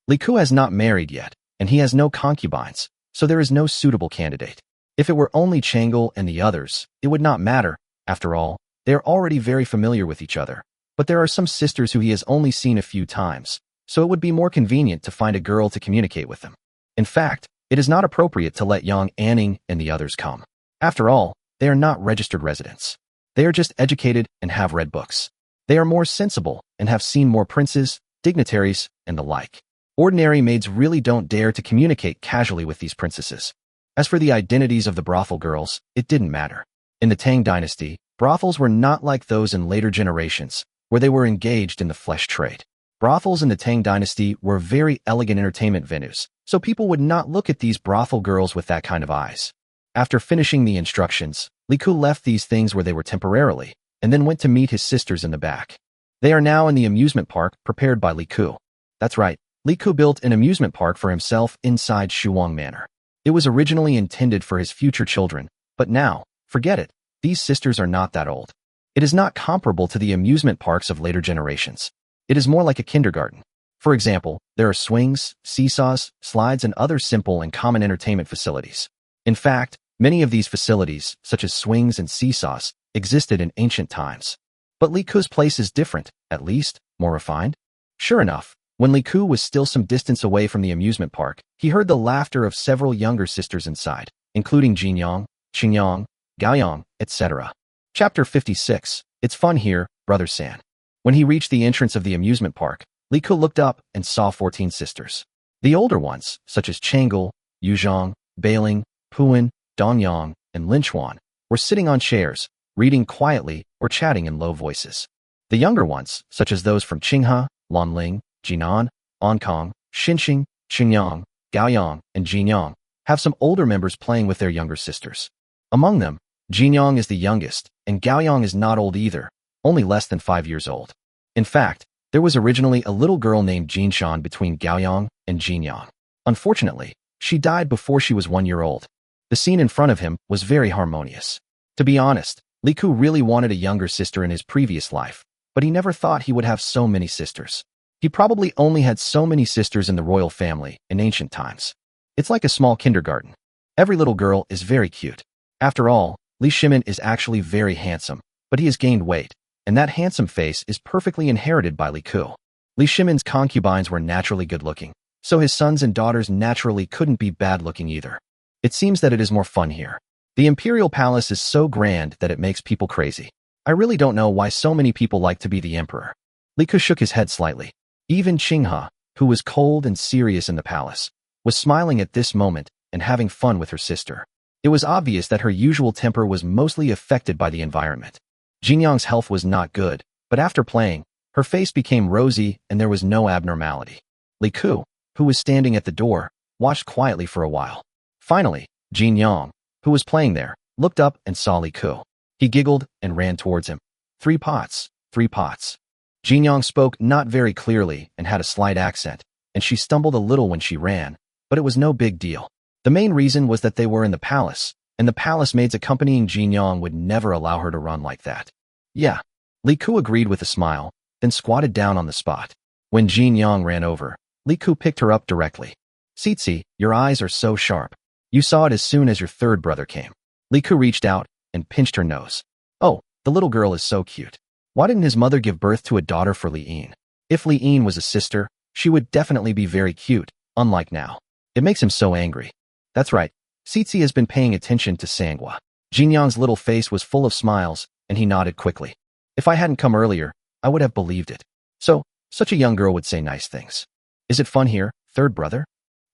Li Ku has not married yet, and he has no concubines, so there is no suitable candidate. If it were only Chang'e and the others, it would not matter. After all, they are already very familiar with each other. But there are some sisters who he has only seen a few times, so it would be more convenient to find a girl to communicate with them. In fact, it is not appropriate to let Yang Anning and the others come. After all, they are not registered residents. They are just educated and have read books. They are more sensible and have seen more princes, dignitaries, and the like. Ordinary maids really don't dare to communicate casually with these princesses. As for the identities of the brothel girls, it didn't matter. In the Tang dynasty, brothels were not like those in later generations, where they were engaged in the flesh trade. Brothels in the Tang dynasty were very elegant entertainment venues, so people would not look at these brothel girls with that kind of eyes. After finishing the instructions, Li Ku left these things where they were temporarily, and then went to meet his sisters in the back. They are now in the amusement park prepared by Li Ku. That's right, Li Ku built an amusement park for himself inside Shuang Manor. It was originally intended for his future children, but now, forget it, these sisters are not that old. It is not comparable to the amusement parks of later generations. It is more like a kindergarten. For example, there are swings, seesaws, slides, and other simple and common entertainment facilities. In fact, many of these facilities, such as swings and seesaws, existed in ancient times. But Li Ku's place is different, at least, more refined. Sure enough, when Li Ku was still some distance away from the amusement park, he heard the laughter of several younger sisters inside, including Jinyang, Qingyang, Gaoyang, etc. Chapter 56. It's fun here, Brother San. When he reached the entrance of the amusement park, Li Ku looked up and saw 14 sisters. The older ones, such as Changel, Yuzhang, Bailing, Puan, Dongyang, and Linchuan, were sitting on chairs, reading quietly or chatting in low voices. The younger ones, such as those from Qinghe, Lanling, Jinan, Ankang, Xinxing, Qingyang, Gaoyang, and Jinyang, have some older members playing with their younger sisters. Among them, Jinyang is the youngest, and Gaoyang is not old either, only less than 5 years old. In fact, there was originally a little girl named Jinshan between Gaoyang and Jinyang. Unfortunately, she died before she was 1 year old. The scene in front of him was very harmonious. To be honest, Li Ku really wanted a younger sister in his previous life, but he never thought he would have so many sisters. He probably only had so many sisters in the royal family in ancient times. It's like a small kindergarten. Every little girl is very cute. After all, Li Shimin is actually very handsome, but he has gained weight, and that handsome face is perfectly inherited by Li Ku. Li Shimin's concubines were naturally good-looking, so his sons and daughters naturally couldn't be bad-looking either. It seems that it is more fun here. The imperial palace is so grand that it makes people crazy. I really don't know why so many people like to be the emperor. Li Ku shook his head slightly. Even Qinghe, who was cold and serious in the palace, was smiling at this moment and having fun with her sister. It was obvious that her usual temper was mostly affected by the environment. Jinyang's health was not good, but after playing, her face became rosy and there was no abnormality. Li Ku, who was standing at the door, watched quietly for a while. Finally, Jinyang, who was playing there, looked up and saw Li Ku. He giggled and ran towards him. 3 pots, 3 pots. Jinyang spoke not very clearly and had a slight accent, and she stumbled a little when she ran, but it was no big deal. The main reason was that they were in the palace, and the palace maids accompanying Jinyang would never allow her to run like that. Yeah. Li Ku agreed with a smile, then squatted down on the spot. When Jinyang ran over, Li Ku picked her up directly. Cixi, your eyes are so sharp. You saw it as soon as your third brother came. Li Ku reached out and pinched her nose. Oh, the little girl is so cute. Why didn't his mother give birth to a daughter for Li Yin? If Li Yin was a sister, she would definitely be very cute, unlike now. It makes him so angry. That's right. Cixi has been paying attention to Manhwa. Jinyang's little face was full of smiles, and he nodded quickly. If I hadn't come earlier, I would have believed it. So, such a young girl would say nice things. Is it fun here, third brother?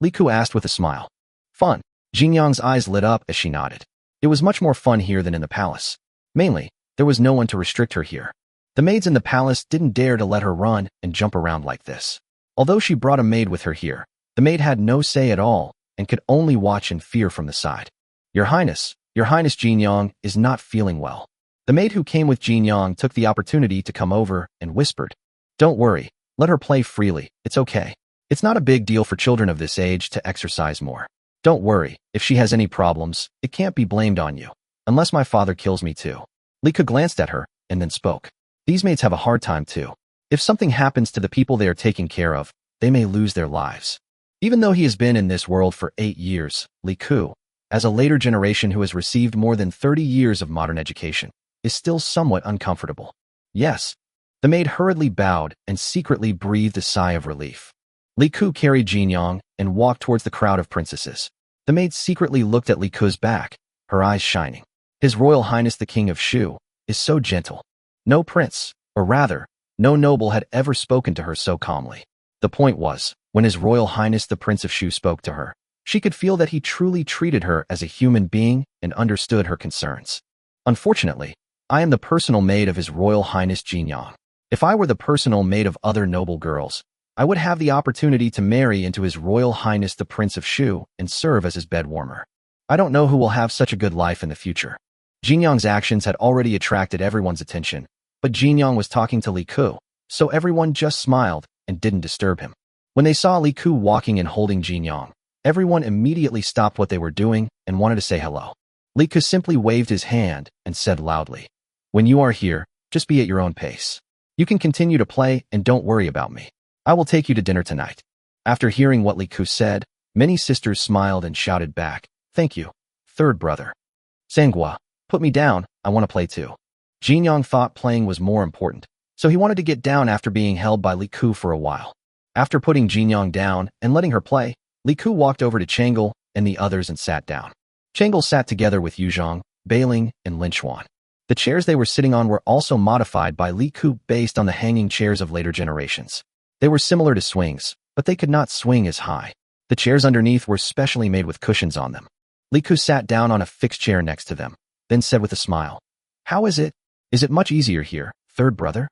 Li Ku asked with a smile. Fun. Jinyang's eyes lit up as she nodded. It was much more fun here than in the palace. Mainly, there was no one to restrict her here. The maids in the palace didn't dare to let her run and jump around like this. Although she brought a maid with her here, the maid had no say at all and could only watch in fear from the side. Your Highness Jinyang is not feeling well. The maid who came with Jinyang took the opportunity to come over and whispered, Don't worry, let her play freely, it's okay. It's not a big deal for children of this age to exercise more. Don't worry, if she has any problems, it can't be blamed on you. Unless my father kills me too. Li Ku glanced at her and then spoke. These maids have a hard time too. If something happens to the people they are taking care of, they may lose their lives. Even though he has been in this world for 8 years, Li Ku, as a later generation who has received more than 30 years of modern education, is still somewhat uncomfortable. Yes. The maid hurriedly bowed and secretly breathed a sigh of relief. Li Ku carried Jinyang and walked towards the crowd of princesses. The maid secretly looked at Li Ku's back, her eyes shining. His Royal Highness the King of Shu is so gentle. No prince, or rather, no noble had ever spoken to her so calmly. The point was, when His Royal Highness the Prince of Shu spoke to her, she could feel that he truly treated her as a human being and understood her concerns. Unfortunately, I am the personal maid of His Royal Highness Jinyang. If I were the personal maid of other noble girls, I would have the opportunity to marry into His Royal Highness the Prince of Shu and serve as his bed warmer. I don't know who will have such a good life in the future. Jinyang's actions had already attracted everyone's attention, but Jinyang was talking to Li Ku, so everyone just smiled and didn't disturb him. When they saw Li Ku walking and holding Jinyang, everyone immediately stopped what they were doing and wanted to say hello. Li Ku simply waved his hand and said loudly, When you are here, just be at your own pace. You can continue to play and don't worry about me. I will take you to dinner tonight. After hearing what Li Ku said, many sisters smiled and shouted back, Thank you, third brother. Manhwa, put me down, I want to play too. Jinyang thought playing was more important, So he wanted to get down after being held by Li Ku for a while. After putting Jinyang down and letting her play, Li Ku walked over to Changle and the others and sat down. Changle sat together with Yuzhong, Bailing, and Lin Xuan. The chairs they were sitting on were also modified by Li Ku based on the hanging chairs of later generations. They were similar to swings, but they could not swing as high. The chairs underneath were specially made with cushions on them. Li Ku sat down on a fixed chair next to them, then said with a smile, "How is it? Is it much easier here, third brother?"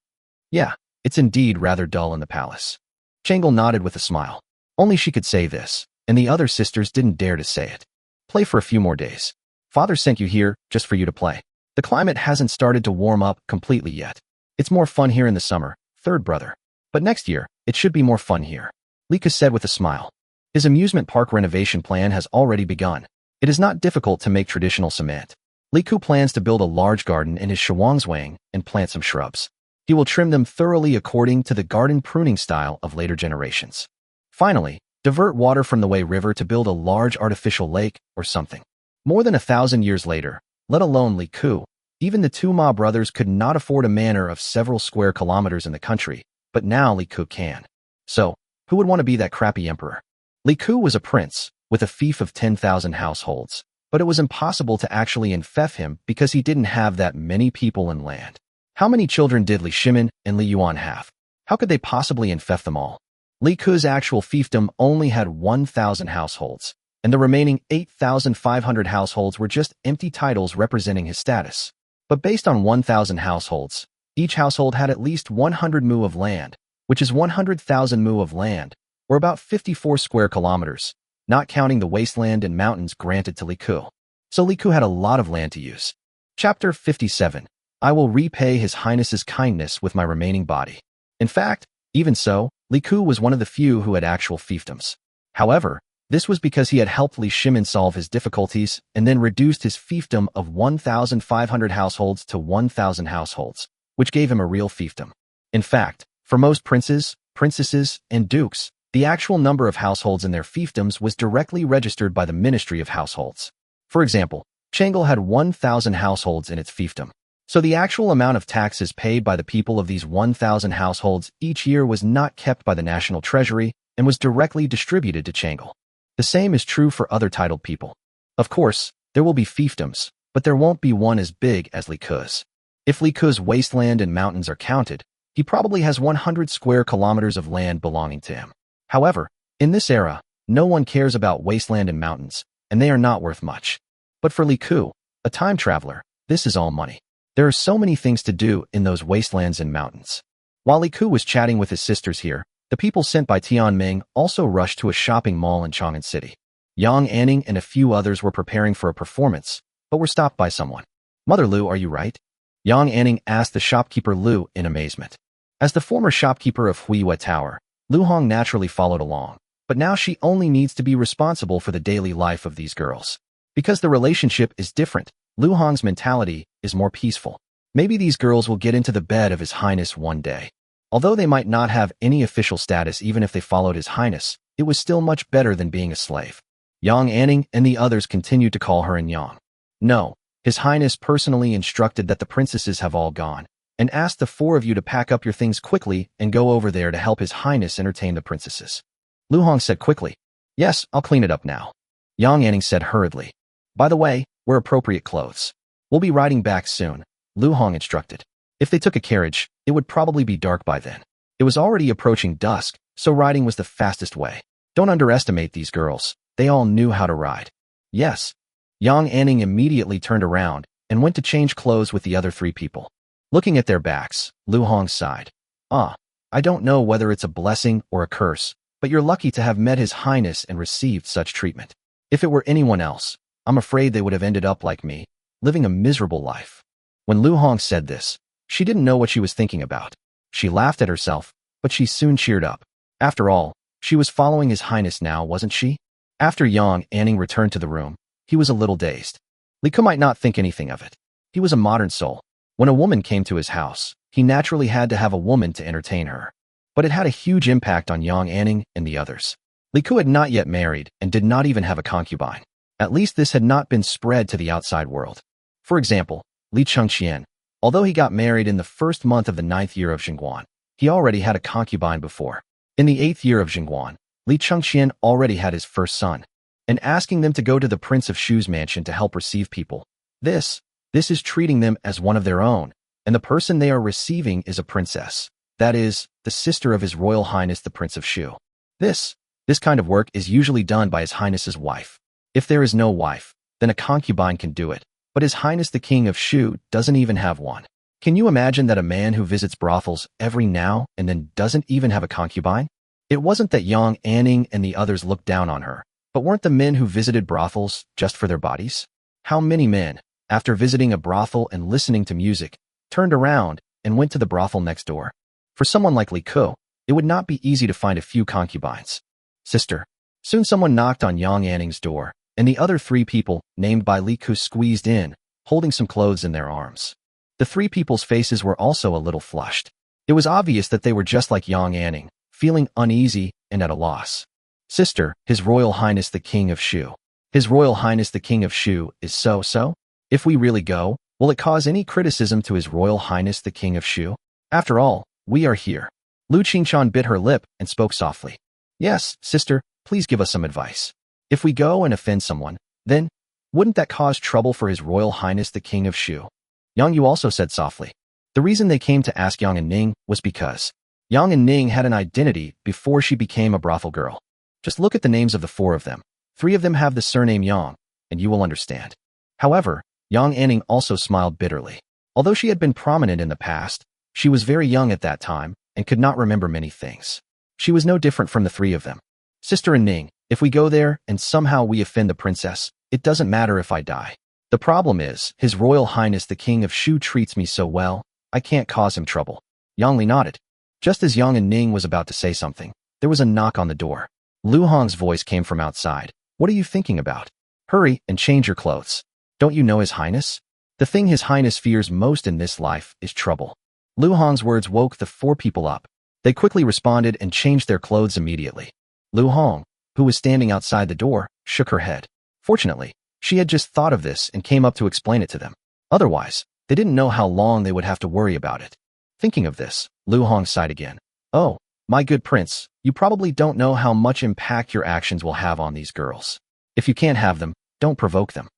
"Yeah, it's indeed rather dull in the palace." Changle nodded with a smile. Only she could say this, and the other sisters didn't dare to say it. "Play for a few more days. Father sent you here just for you to play. The climate hasn't started to warm up completely yet. It's more fun here in the summer, third brother. But next year, it should be more fun here," Li Ku said with a smile. His amusement park renovation plan has already begun. It is not difficult to make traditional cement. Li Ku plans to build a large garden in his Shuangzwang and plant some shrubs. He will trim them thoroughly according to the garden pruning style of later generations. Finally, divert water from the Wei River to build a large artificial lake or something. More than 1,000 years later, let alone Li Ku, even the two Ma brothers could not afford a manor of several square kilometers in the country, but now Li Ku can. So, who would want to be that crappy emperor? Li Ku was a prince, with a fief of 10,000 households, but it was impossible to actually infect him because he didn't have that many people and land. How many children did Li Shimin and Li Yuan have? How could they possibly infect them all? Li Ku's actual fiefdom only had 1,000 households, and the remaining 8,500 households were just empty titles representing his status. But based on 1,000 households, each household had at least 100 mu of land, which is 100,000 mu of land, or about 54 square kilometers, not counting the wasteland and mountains granted to Li Ku. So Li Ku had a lot of land to use. Chapter 57. I will repay His Highness's kindness with my remaining body. In fact, even so, Li Ku was one of the few who had actual fiefdoms. However, this was because he had helped Li Shimin solve his difficulties and then reduced his fiefdom of 1,500 households to 1,000 households, which gave him a real fiefdom. In fact, for most princes, princesses, and dukes, the actual number of households in their fiefdoms was directly registered by the Ministry of Households. For example, Changle had 1,000 households in its fiefdom. So the actual amount of taxes paid by the people of these 1,000 households each year was not kept by the national treasury and was directly distributed to Changle. The same is true for other titled people. Of course, there will be fiefdoms, but there won't be one as big as Li Ku's. If Li Ku's wasteland and mountains are counted, he probably has 100 square kilometers of land belonging to him. However, in this era, no one cares about wasteland and mountains, and they are not worth much. But for Li Ku, a time traveler, this is all money. There are so many things to do in those wastelands and mountains. While Li Ku was chatting with his sisters here, the people sent by Tian Ming also rushed to a shopping mall in Chang'an City. Yang Anning and a few others were preparing for a performance, but were stopped by someone. "Mother Lu, are you right?" Yang Anning asked the shopkeeper Lu in amazement. As the former shopkeeper of Huiyue Tower, Lu Hong naturally followed along, but now she only needs to be responsible for the daily life of these girls. Because the relationship is different, Lu Hong's mentality is more peaceful. Maybe these girls will get into the bed of His Highness one day. Although they might not have any official status even if they followed His Highness, it was still much better than being a slave. Yang Anning and the others continued to call her Yang. No, His Highness personally instructed that the princesses have all gone, and asked the four of you to pack up your things quickly and go over there to help His Highness entertain the princesses. Lu Hong said quickly. "Yes, I'll clean it up now." Yang Anning said hurriedly. "By the way, wear appropriate clothes. We'll be riding back soon," Lu Hong instructed. If they took a carriage, it would probably be dark by then. It was already approaching dusk, so riding was the fastest way. Don't underestimate these girls. They all knew how to ride. Yes. Yang Anning immediately turned around and went to change clothes with the other three people. Looking at their backs, Lu Hong sighed. I don't know whether it's a blessing or a curse, but you're lucky to have met His Highness and received such treatment. If it were anyone else, I'm afraid they would have ended up like me, living a miserable life." When Lu Hong said this, she didn't know what she was thinking about. She laughed at herself, but she soon cheered up. After all, she was following His Highness now, wasn't she? After Yang Anning returned to the room, he was a little dazed. Li Ku might not think anything of it. He was a modern soul. When a woman came to his house, he naturally had to have a woman to entertain her. But it had a huge impact on Yang Anning and the others. Li Ku had not yet married and did not even have a concubine. At least this had not been spread to the outside world. For example, Li Chengqian, Although he got married in the first month of the 9th year of Jingguan, he already had a concubine before. In the 8th year of Jingguan, Li Chengqian already had his first son, and asking them to go to the Prince of Shu's mansion to help receive people. This is treating them as one of their own, and the person they are receiving is a princess. That is, the sister of His Royal Highness the Prince of Shu. This kind of work is usually done by His Highness's wife. If there is no wife, then a concubine can do it, but His Highness the King of Shu doesn't even have one. Can you imagine that a man who visits brothels every now and then doesn't even have a concubine? It wasn't that Yang Anning and the others looked down on her, but weren't the men who visited brothels just for their bodies? How many men, after visiting a brothel and listening to music, turned around and went to the brothel next door? For someone like Li Ku, it would not be easy to find a few concubines. Sister. Soon someone knocked on Yang Anning's door, and the other 3 people, named by Li Ku, squeezed in, holding some clothes in their arms. The 3 people's faces were also a little flushed. It was obvious that they were just like Yang Anning, feeling uneasy and at a loss. Sister, His Royal Highness the King of Shu. His Royal Highness the King of Shu is so? If we really go, will it cause any criticism to His Royal Highness the King of Shu? After all, we are here. Lu Qingchan bit her lip and spoke softly. Yes, sister, please give us some advice. If we go and offend someone, then wouldn't that cause trouble for His Royal Highness the King of Shu? Yang Yu also said softly. The reason they came to ask Yang and Ning was because Yang and Ning had an identity before she became a brothel girl. Just look at the names of the 4 of them. 3 of them have the surname Yang, and you will understand. However, Yang Anning also smiled bitterly. Although she had been prominent in the past, she was very young at that time and could not remember many things. She was no different from the 3 of them. Sister and Ning, if we go there and somehow we offend the princess, it doesn't matter if I die. The problem is, His Royal Highness the King of Shu treats me so well, I can't cause him trouble. Yang Li nodded. Just as Yang and Ning was about to say something, there was a knock on the door. Lu Hong's voice came from outside. What are you thinking about? Hurry and change your clothes. Don't you know His Highness? The thing His Highness fears most in this life is trouble. Lu Hong's words woke the 4 people up. They quickly responded and changed their clothes immediately. Lu Hong, who was standing outside the door, shook her head. Fortunately, she had just thought of this and came up to explain it to them. Otherwise, they didn't know how long they would have to worry about it. Thinking of this, Lu Hong sighed again. Oh, my good prince, you probably don't know how much impact your actions will have on these girls. If you can't have them, don't provoke them.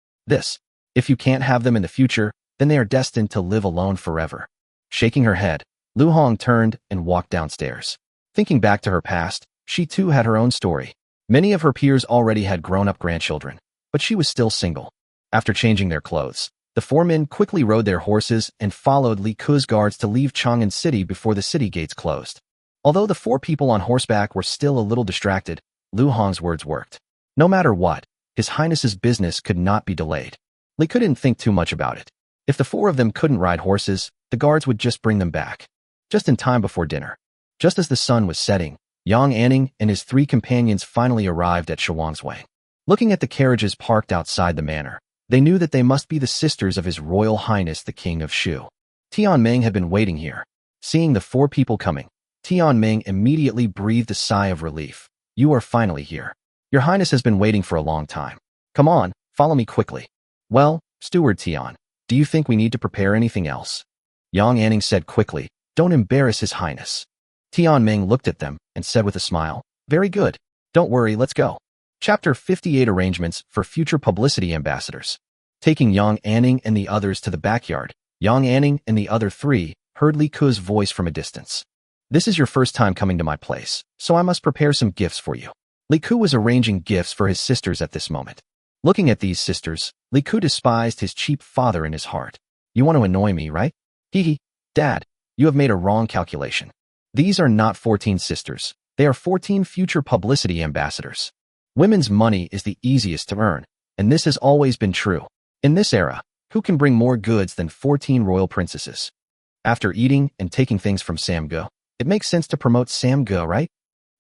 If you can't have them in the future, then they are destined to live alone forever. Shaking her head, Lu Hong turned and walked downstairs. Thinking back to her past, she too had her own story. Many of her peers already had grown-up grandchildren, but she was still single. After changing their clothes, the 4 men quickly rode their horses and followed Li Ku's guards to leave Chang'an City before the city gates closed. Although the 4 people on horseback were still a little distracted, Lu Hong's words worked. No matter what, His Highness's business could not be delayed. Li Ku didn't think too much about it. If the 4 of them couldn't ride horses, the guards would just bring them back. Just in time before dinner. Just as the sun was setting, Yang Anning and his 3 companions finally arrived at Shuang's-wang. Looking at the carriages parked outside the manor, they knew that they must be the sisters of His Royal Highness the King of Shu. Tianming had been waiting here. Seeing the 4 people coming, Tianming immediately breathed a sigh of relief. You are finally here. Your Highness has been waiting for a long time. Come on, follow me quickly. Well, Steward Tian, do you think we need to prepare anything else? Yang Anning said quickly. Don't embarrass His Highness. Tianming looked at them and said with a smile, very good. Don't worry, let's go. Chapter 58 Arrangements for Future Publicity Ambassadors. Taking Yang Anning and the others to the backyard, Yang Anning and the other 3 heard Li Ku's voice from a distance. This is your first time coming to my place, so I must prepare some gifts for you. Li Ku was arranging gifts for his sisters at this moment. Looking at these sisters, Li Ku despised his cheap father in his heart. You want to annoy me, right? Hee, Dad, you have made a wrong calculation. These are not 14 sisters. They are 14 future publicity ambassadors. Women's money is the easiest to earn, and this has always been true. In this era, who can bring more goods than 14 royal princesses? After eating and taking things from Samgo, it makes sense to promote Samgo, right?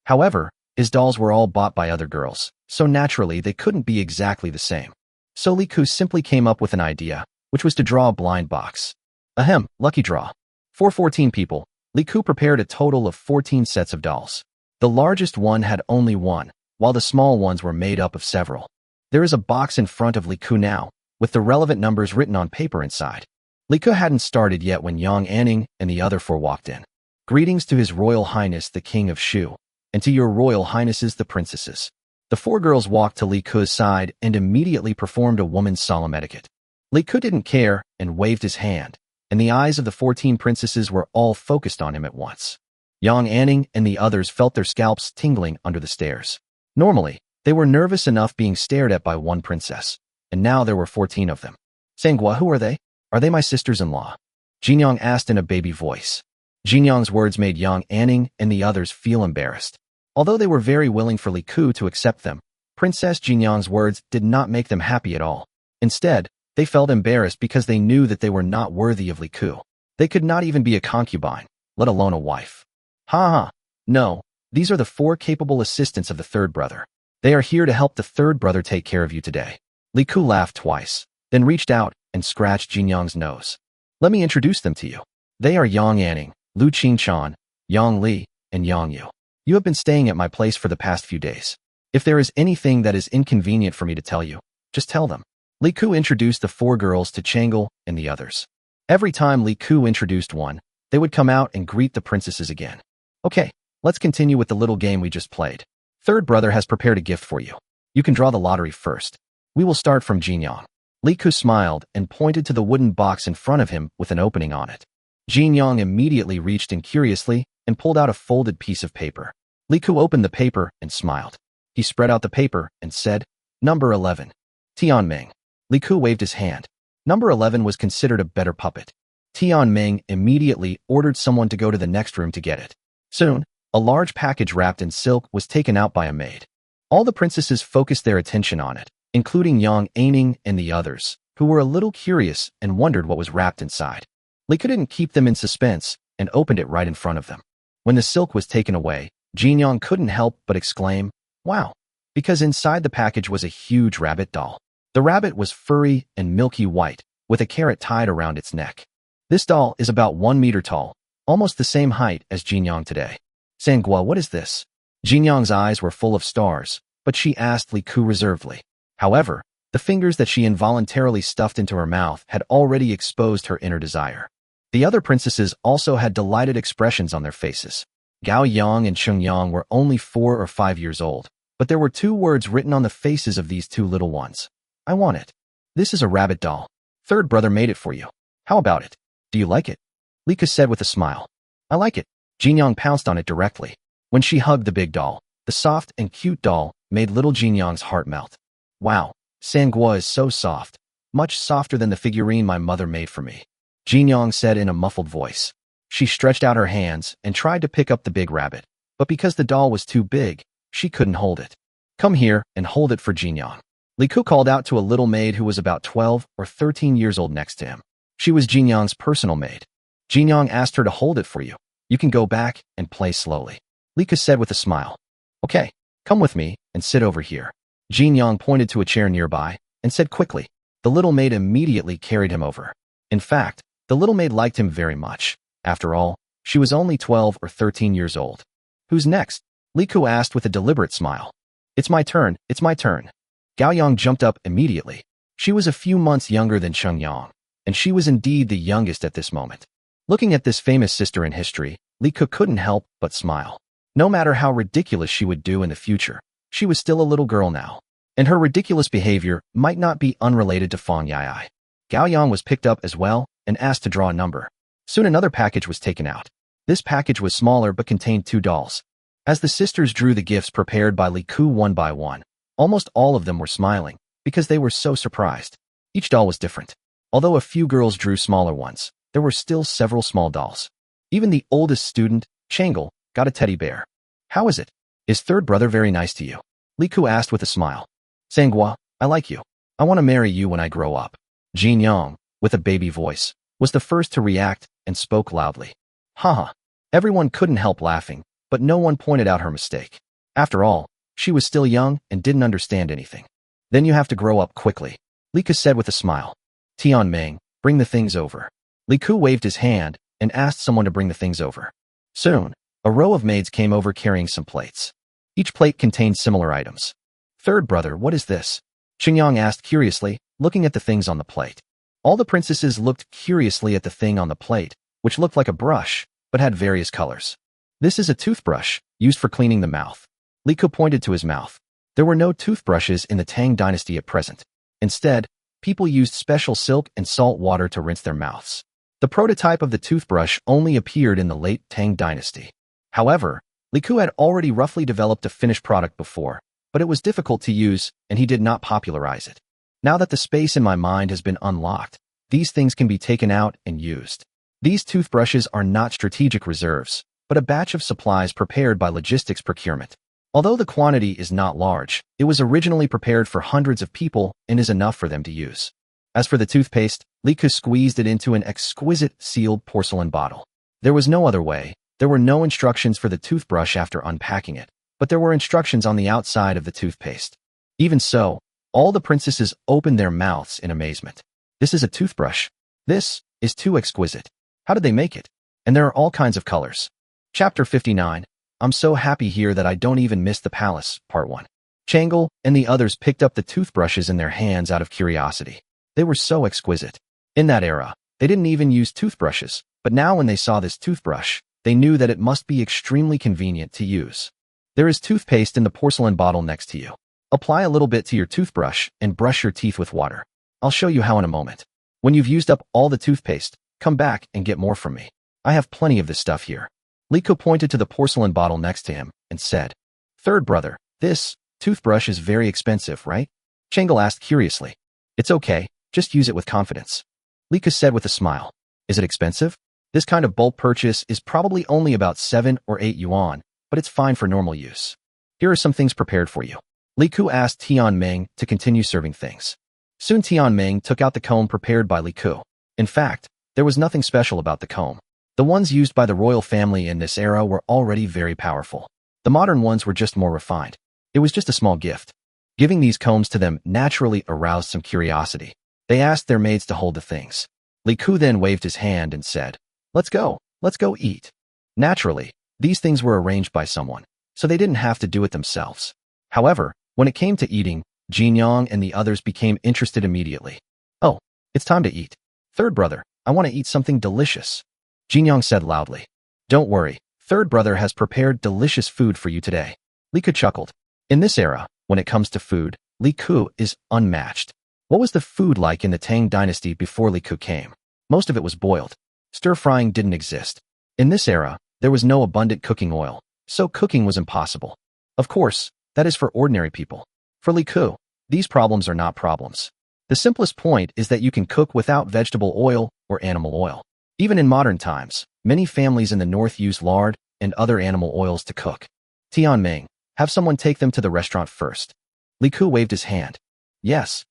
However, his dolls were all bought by other girls, so naturally they couldn't be exactly the same. So Li Ku simply came up with an idea, which was to draw a blind box. Ahem, lucky draw. For 14 people, Li Ku prepared a total of 14 sets of dolls. The largest one had only one, while the small ones were made up of several. There is a box in front of Li Ku now, with the relevant numbers written on paper inside. Li Ke hadn't started yet when Yang Anning and the other four walked in. Greetings to His Royal Highness the King of Shu, and to your Royal Highnesses the Princesses. The four girls walked to Li Ke's side and immediately performed a woman's solemn etiquette. Li Ke didn't care and waved his hand, and the eyes of the 14 princesses were all focused on him at once. Yang Anning and the others felt their scalps tingling under the stares. Normally, they were nervous enough being stared at by one princess, and now there were 14 of them. Sangwa, who are they? Are they my sisters-in-law? Jinyang asked in a baby voice. Jinyang's words made Yang Anning and the others feel embarrassed. Although they were very willing for Li Ke to accept them, Princess Jinyang's words did not make them happy at all. Instead, they felt embarrassed because they knew that they were not worthy of Li Ke. They could not even be a concubine, let alone a wife. Ha ha. No, these are the four capable assistants of the third brother. They are here to help the third brother take care of you today. Li Ke laughed twice, then reached out and scratched Jinyang's nose. Let me introduce them to you. They are Yang Anning, Lu Qingchan, Yang Li, and Yang Yu. You have been staying at my place for the past few days. If there is anything that is inconvenient for me to tell you, just tell them. Li Ke introduced the four girls to Changle and the others. Every time Li Ke introduced one, they would come out and greet the princesses again. Okay, let's continue with the little game we just played. Third brother has prepared a gift for you. You can draw the lottery first. We will start from Jinyang. Li Ke smiled and pointed to the wooden box in front of him with an opening on it. Jinyang immediately reached in curiously and pulled out a folded piece of paper. Li Ke opened the paper and smiled. He spread out the paper and said, Number 11. Tianming. Li Ke waved his hand. Number 11 was considered a better puppet. Tianming immediately ordered someone to go to the next room to get it. Soon, a large package wrapped in silk was taken out by a maid. All the princesses focused their attention on it, including Yang Anning and the others, who were a little curious and wondered what was wrapped inside. Li Ke didn't keep them in suspense and opened it right in front of them. When the silk was taken away, Jinyang couldn't help but exclaim, Wow, because inside the package was a huge rabbit doll. The rabbit was furry and milky white, with a carrot tied around its neck. This doll is about 1 meter tall, almost the same height as Jinyang today. Sangwa, what is this? Jinyang's eyes were full of stars, but she asked Li Ke reservedly. However, the fingers that she involuntarily stuffed into her mouth had already exposed her inner desire. The other princesses also had delighted expressions on their faces. Gao Yang and Cheng Yang were only 4 or 5 years old, but there were 2 words written on the faces of these 2 little ones. I want it. This is a rabbit doll. Third brother made it for you. How about it? Do you like it? Li Ke said with a smile. I like it. Jinyang pounced on it directly. When she hugged the big doll, the soft and cute doll made little Jinyang's heart melt. Wow, Sangwa is so soft, much softer than the figurine my mother made for me. Jinyang said in a muffled voice. She stretched out her hands and tried to pick up the big rabbit, but because the doll was too big, she couldn't hold it. Come here and hold it for Jinyang. Li Ke called out to a little maid who was about 12 or 13 years old next to him. She was Jinyang's personal maid. Jinyang asked her to hold it for you. You can go back and play slowly. Li Ke said with a smile. Okay, come with me and sit over here. Jinyang pointed to a chair nearby and said quickly. The little maid immediately carried him over. In fact, the little maid liked him very much. After all, she was only 12 or 13 years old. Who's next? Li Ke asked with a deliberate smile. It's my turn, it's my turn. Gao Yang jumped up immediately. She was a few months younger than Cheng Yang, and she was indeed the youngest at this moment. Looking at this famous sister in history, Li Ke couldn't help but smile. No matter how ridiculous she would do in the future, she was still a little girl now, and her ridiculous behavior might not be unrelated to Fang Yai. Gao Yang was picked up as well and asked to draw a number. Soon another package was taken out. This package was smaller but contained 2 dolls. As the sisters drew the gifts prepared by Li Ke one by one, almost all of them were smiling because they were so surprised. Each doll was different. Although a few girls drew smaller ones, there were still several small dolls. Even the oldest student, Changle, got a teddy bear. How is it? Is third brother very nice to you? Li Ke asked with a smile. Sangwa, I like you. I want to marry you when I grow up. Jinyang, with a baby voice, was the first to react and spoke loudly. Haha. Everyone couldn't help laughing, but no one pointed out her mistake. After all, she was still young and didn't understand anything. Then you have to grow up quickly, Li Ke said with a smile. Tianming, bring the things over. Li Ke waved his hand and asked someone to bring the things over. Soon, a row of maids came over carrying some plates. Each plate contained similar items. Third brother, what is this? Qingyang asked curiously, looking at the things on the plate. All the princesses looked curiously at the thing on the plate, which looked like a brush, but had various colors. This is a toothbrush, used for cleaning the mouth. Li Ke pointed to his mouth. There were no toothbrushes in the Tang dynasty at present. Instead, people used special silk and salt water to rinse their mouths. The prototype of the toothbrush only appeared in the late Tang dynasty. However, Li Ke had already roughly developed a finished product before, but it was difficult to use, and he did not popularize it. Now that the space in my mind has been unlocked, these things can be taken out and used. These toothbrushes are not strategic reserves, but a batch of supplies prepared by logistics procurement. Although the quantity is not large, it was originally prepared for hundreds of people and is enough for them to use. As for the toothpaste, Li Ke squeezed it into an exquisite sealed porcelain bottle. There was no other way. There were no instructions for the toothbrush after unpacking it, but there were instructions on the outside of the toothpaste. Even so, all the princesses opened their mouths in amazement. This is a toothbrush. This is too exquisite. How did they make it? And there are all kinds of colors. Chapter 59. I'm so happy here that I don't even miss the palace, Part 1. Changle and the others picked up the toothbrushes in their hands out of curiosity. They were so exquisite. In that era, they didn't even use toothbrushes, but now when they saw this toothbrush, they knew that it must be extremely convenient to use. There is toothpaste in the porcelain bottle next to you. Apply a little bit to your toothbrush and brush your teeth with water. I'll show you how in a moment. When you've used up all the toothpaste, come back and get more from me. I have plenty of this stuff here. Li Ke pointed to the porcelain bottle next to him and said, "Third brother, this toothbrush is very expensive, right?" Changle asked curiously. "It's okay, just use it with confidence." Li Ke said with a smile. "Is it expensive? This kind of bulk purchase is probably only about 7 or 8 yuan, but it's fine for normal use. Here are some things prepared for you." Li Ke asked Tian Meng to continue serving things. Soon Tian Meng took out the comb prepared by Li Ke. In fact, there was nothing special about the comb. The ones used by the royal family in this era were already very powerful. The modern ones were just more refined. It was just a small gift. Giving these combs to them naturally aroused some curiosity. They asked their maids to hold the things. Li Ke then waved his hand and said, let's go eat." Naturally, these things were arranged by someone, so they didn't have to do it themselves. However, when it came to eating, Jinyang and the others became interested immediately. "Oh, it's time to eat. Third brother, I want to eat something delicious," Jinyang said loudly. "Don't worry, third brother has prepared delicious food for you today." Li Ke chuckled. In this era, when it comes to food, Li Ke is unmatched. What was the food like in the Tang dynasty before Li Ke came? Most of it was boiled. Stir-frying didn't exist. In this era, there was no abundant cooking oil, so cooking was impossible. Of course, that is for ordinary people. For Li Ke, these problems are not problems. The simplest point is that you can cook without vegetable oil or animal oil. Even in modern times, many families in the north use lard and other animal oils to cook. Tian Meng, have someone take them to the restaurant first. Li Ke waved his hand. "Yes.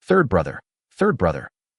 Third brother,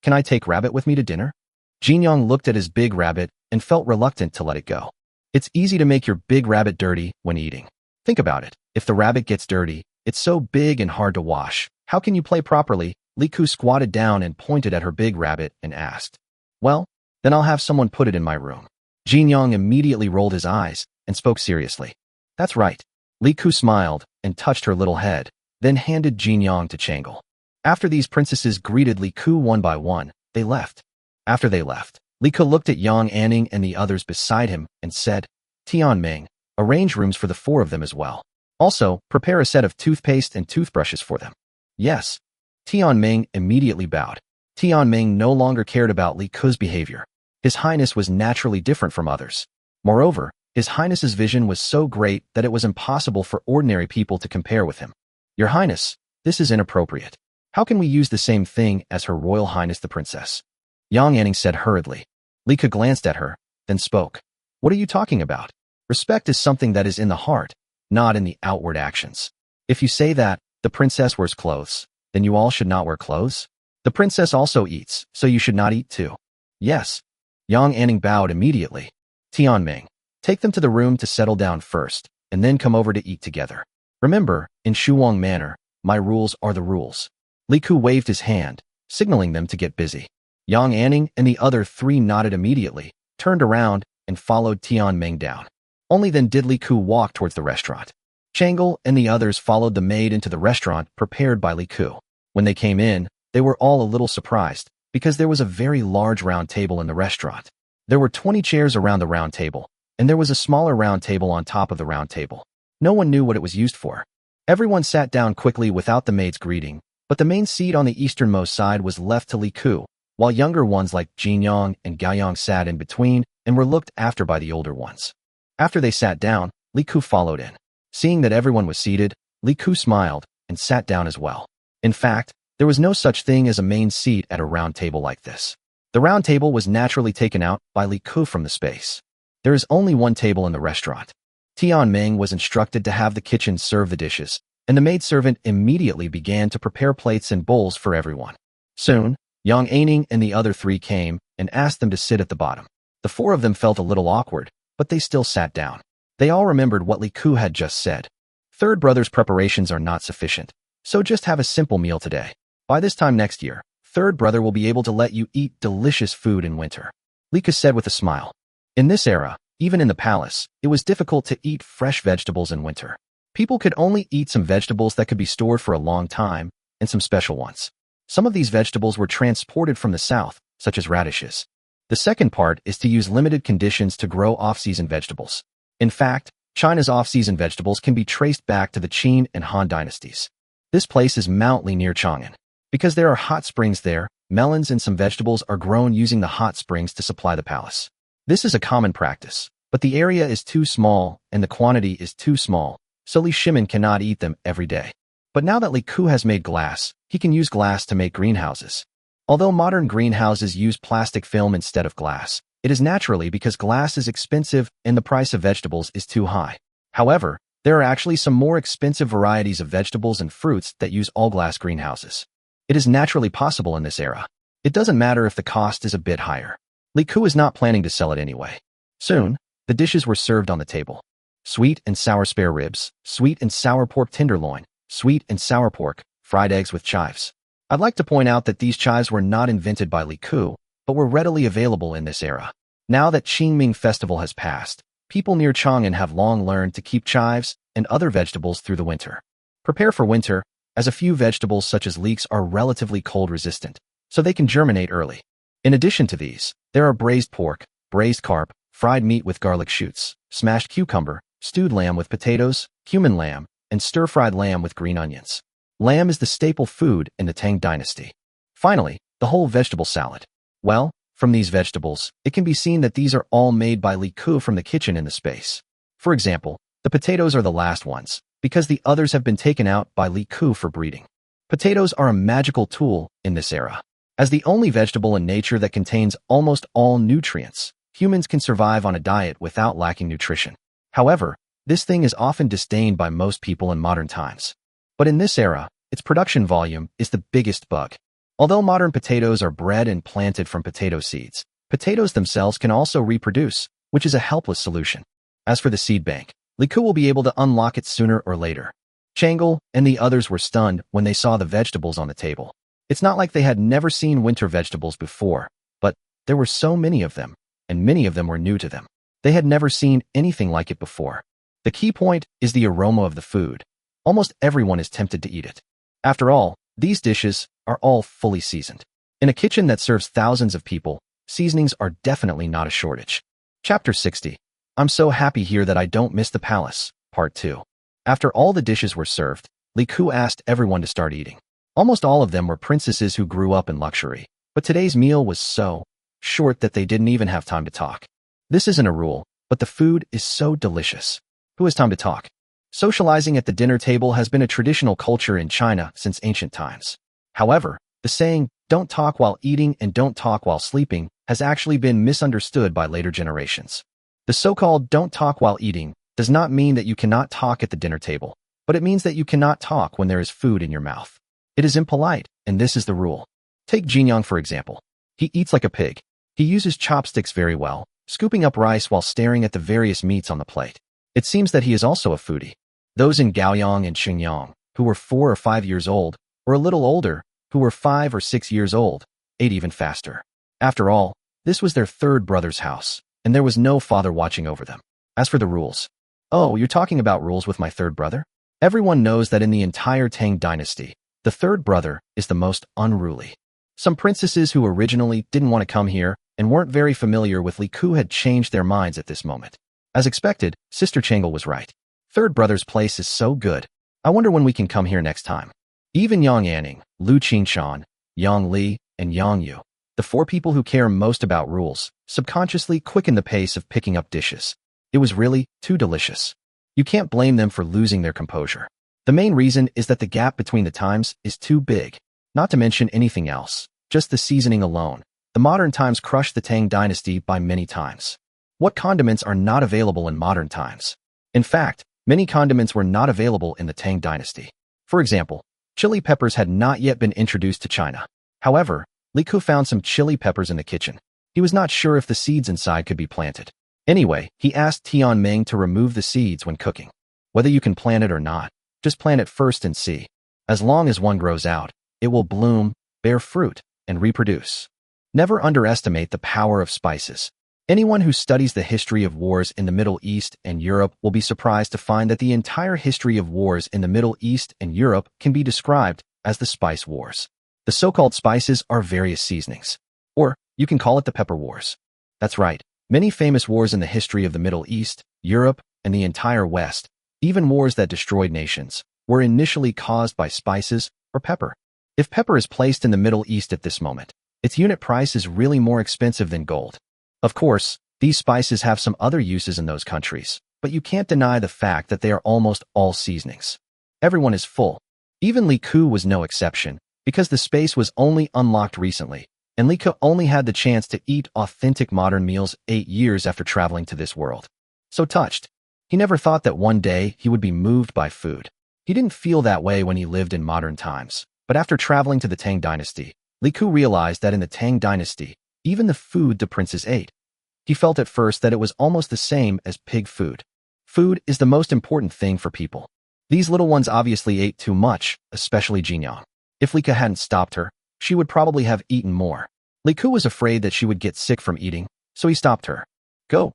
can I take rabbit with me to dinner?" Jinyang looked at his big rabbit and felt reluctant to let it go. It's easy to make your big rabbit dirty when eating. Think about it. If the rabbit gets dirty, it's so big and hard to wash. How can you play properly? Li Ke squatted down and pointed at her big rabbit and asked. "Well, then I'll have someone put it in my room." Jinyang immediately rolled his eyes and spoke seriously. "That's right." Li Ke smiled and touched her little head, then handed Jinyang to Changle. After these princesses greeted Li Ke one by one, they left. After they left, Li Ke looked at Yang Anning and the others beside him and said, "Tian Meng, arrange rooms for the 4 of them as well. Also, prepare a set of toothpaste and toothbrushes for them." "Yes." Tian Meng immediately bowed. Tian Meng no longer cared about Li Ke's behavior. His Highness was naturally different from others. Moreover, His Highness's vision was so great that it was impossible for ordinary people to compare with him. "Your Highness, this is inappropriate. How can we use the same thing as Her Royal Highness the Princess?" Yang Anning said hurriedly. Li Ke glanced at her, then spoke. "What are you talking about? Respect is something that is in the heart, not in the outward actions. If you say that the princess wears clothes, then you all should not wear clothes. The princess also eats, so you should not eat too." "Yes." Yang Anning bowed immediately. "Tian Meng, take them to the room to settle down first, and then come over to eat together. Remember, in Shuang Manor, my rules are the rules." Li Ke waved his hand, signaling them to get busy. Yang Anning and the other 3 nodded immediately, turned around, and followed Tian Meng down. Only then did Li Ke walk towards the restaurant. Changle and the others followed the maid into the restaurant prepared by Li Ke. When they came in, they were all a little surprised. because there was a very large round table in the restaurant. There were 20 chairs around the round table, and there was a smaller round table on top of the round table. No one knew what it was used for. Everyone sat down quickly without the maid's greeting, but the main seat on the easternmost side was left to Li Ku, while younger ones like Jinyang and Gaoyang sat in between and were looked after by the older ones. After they sat down, Li Ku followed in. Seeing that everyone was seated, Li Ku smiled and sat down as well. In fact, there was no such thing as a main seat at a round table like this. The round table was naturally taken out by Li Ku from the space. There is only one table in the restaurant. Tian Ming was instructed to have the kitchen serve the dishes, and the maidservant immediately began to prepare plates and bowls for everyone. Soon, Yang Aining and the other three came and asked them to sit at the bottom. The four of them felt a little awkward, but they still sat down. They all remembered what Li Ku had just said. Third brother's preparations are not sufficient, so just have a simple meal today. By this time next year, third brother will be able to let you eat delicious food in winter. Li Ku said with a smile. In this era, even in the palace, it was difficult to eat fresh vegetables in winter. People could only eat some vegetables that could be stored for a long time, and some special ones. Some of these vegetables were transported from the south, such as radishes. The second part is to use limited conditions to grow off-season vegetables. In fact, China's off-season vegetables can be traced back to the Qin and Han dynasties. This place is Mount Li near Chang'an. Because there are hot springs there, melons and some vegetables are grown using the hot springs to supply the palace. This is a common practice, but the area is too small and the quantity is too small, so Li Shimin cannot eat them every day. But now that Li Ku has made glass, he can use glass to make greenhouses. Although modern greenhouses use plastic film instead of glass, it is naturally because glass is expensive and the price of vegetables is too high. However, there are actually some more expensive varieties of vegetables and fruits that use all-glass greenhouses. It is naturally possible in this era. It doesn't matter if the cost is a bit higher. Li Ku is not planning to sell it anyway. Soon, the dishes were served on the table. Sweet and sour spare ribs, sweet and sour pork tenderloin, sweet and sour pork, fried eggs with chives. I'd like to point out that these chives were not invented by Li Ku, but were readily available in this era. Now that Qingming Festival has passed, people near Chang'an have long learned to keep chives and other vegetables through the winter. Prepare for winter, as a few vegetables such as leeks are relatively cold resistant, so they can germinate early. In addition to these, there are braised pork, braised carp, fried meat with garlic shoots, smashed cucumber, stewed lamb with potatoes, cumin lamb, and stir-fried lamb with green onions. Lamb is the staple food in the Tang dynasty. Finally, the whole vegetable salad. Well, from these vegetables, it can be seen that these are all made by Li Ku from the kitchen in the space. For example, the potatoes are the last ones, because the others have been taken out by Li Ku for breeding. Potatoes are a magical tool in this era. As the only vegetable in nature that contains almost all nutrients, humans can survive on a diet without lacking nutrition. However, this thing is often disdained by most people in modern times. But in this era, its production volume is the biggest bug. Although modern potatoes are bred and planted from potato seeds, potatoes themselves can also reproduce, which is a helpless solution. As for the seed bank, Li Ku will be able to unlock it sooner or later. Changle and the others were stunned when they saw the vegetables on the table. It's not like they had never seen winter vegetables before, but there were so many of them, and many of them were new to them. They had never seen anything like it before. The key point is the aroma of the food. Almost everyone is tempted to eat it. After all, these dishes are all fully seasoned. In a kitchen that serves thousands of people, seasonings are definitely not a shortage. Chapter 60. I'm so happy here that I don't miss the palace. Part 2. After all the dishes were served, Li Ku asked everyone to start eating. Almost all of them were princesses who grew up in luxury, but today's meal was so short that they didn't even have time to talk. This isn't a rule, but the food is so delicious. Who has time to talk? Socializing at the dinner table has been a traditional culture in China since ancient times. However, the saying, don't talk while eating and don't talk while sleeping, has actually been misunderstood by later generations. The so-called don't talk while eating does not mean that you cannot talk at the dinner table, but it means that you cannot talk when there is food in your mouth. It is impolite, and this is the rule. Take Jinyang for example. He eats like a pig. He uses chopsticks very well, scooping up rice while staring at the various meats on the plate. It seems that he is also a foodie. Those in Gaoyang and Xingyang, who were 4 or 5 years old, or a little older, who were 5 or 6 years old, ate even faster. After all, this was their third brother's house, and there was no father watching over them. As for the rules. Oh, you're talking about rules with my third brother? Everyone knows that in the entire Tang dynasty, the third brother is the most unruly. Some princesses who originally didn't want to come here and weren't very familiar with Li Ku had changed their minds at this moment. As expected, Sister Changle was right. Third brother's place is so good. I wonder when we can come here next time. Even Yang Anning, Lu Qingshan, Yang Li, and Yang Yu, the four people who care most about rules, subconsciously quickened the pace of picking up dishes. It was really too delicious. You can't blame them for losing their composure. The main reason is that the gap between the times is too big. Not to mention anything else, just the seasoning alone. The modern times crushed the Tang dynasty by many times. What condiments are not available in modern times? In fact, many condiments were not available in the Tang dynasty. For example, chili peppers had not yet been introduced to China. However, Li Ku found some chili peppers in the kitchen. He was not sure if the seeds inside could be planted. Anyway, he asked Tian Ming to remove the seeds when cooking. Whether you can plant it or not, just plant it first and see. As long as one grows out, it will bloom, bear fruit, and reproduce. Never underestimate the power of spices. Anyone who studies the history of wars in the Middle East and Europe will be surprised to find that the entire history of wars in the Middle East and Europe can be described as the spice wars. The so-called spices are various seasonings. Or, you can call it the pepper wars. That's right. Many famous wars in the history of the Middle East, Europe, and the entire West, even wars that destroyed nations, were initially caused by spices or pepper. If pepper is placed in the Middle East at this moment, its unit price is really more expensive than gold. Of course, these spices have some other uses in those countries, but you can't deny the fact that they are almost all seasonings. Everyone is full. Even Li Ku was no exception, because the space was only unlocked recently, and Li Ku only had the chance to eat authentic modern meals 8 years after traveling to this world. So touched. He never thought that one day he would be moved by food. He didn't feel that way when he lived in modern times, but after traveling to the Tang dynasty, Li Ku realized that in the Tang dynasty, even the food the princes ate. He felt at first that it was almost the same as pig food. Food is the most important thing for people. These little ones obviously ate too much, especially Jinyang. If Li Ku hadn't stopped her, she would probably have eaten more. Li Ku was afraid that she would get sick from eating, so he stopped her. Go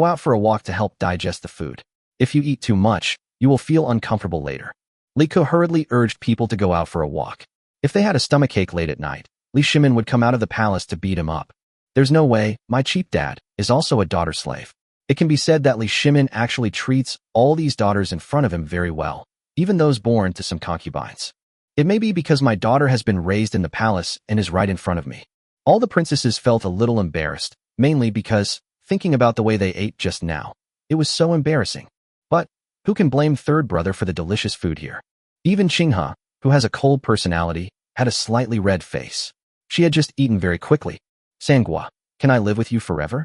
out for a walk to help digest the food. If you eat too much, you will feel uncomfortable later. Li Ku hurriedly urged people to go out for a walk. If they had a stomachache late at night, Li Shimin would come out of the palace to beat him up. There's no way, my cheap dad is also a daughter slave. It can be said that Li Shimin actually treats all these daughters in front of him very well, even those born to some concubines. It may be because my daughter has been raised in the palace and is right in front of me. All the princesses felt a little embarrassed, mainly because, thinking about the way they ate just now, it was so embarrassing. But, who can blame third brother for the delicious food here? Even Qinghe, who has a cold personality, had a slightly red face. She had just eaten very quickly. Sangua, can I live with you forever?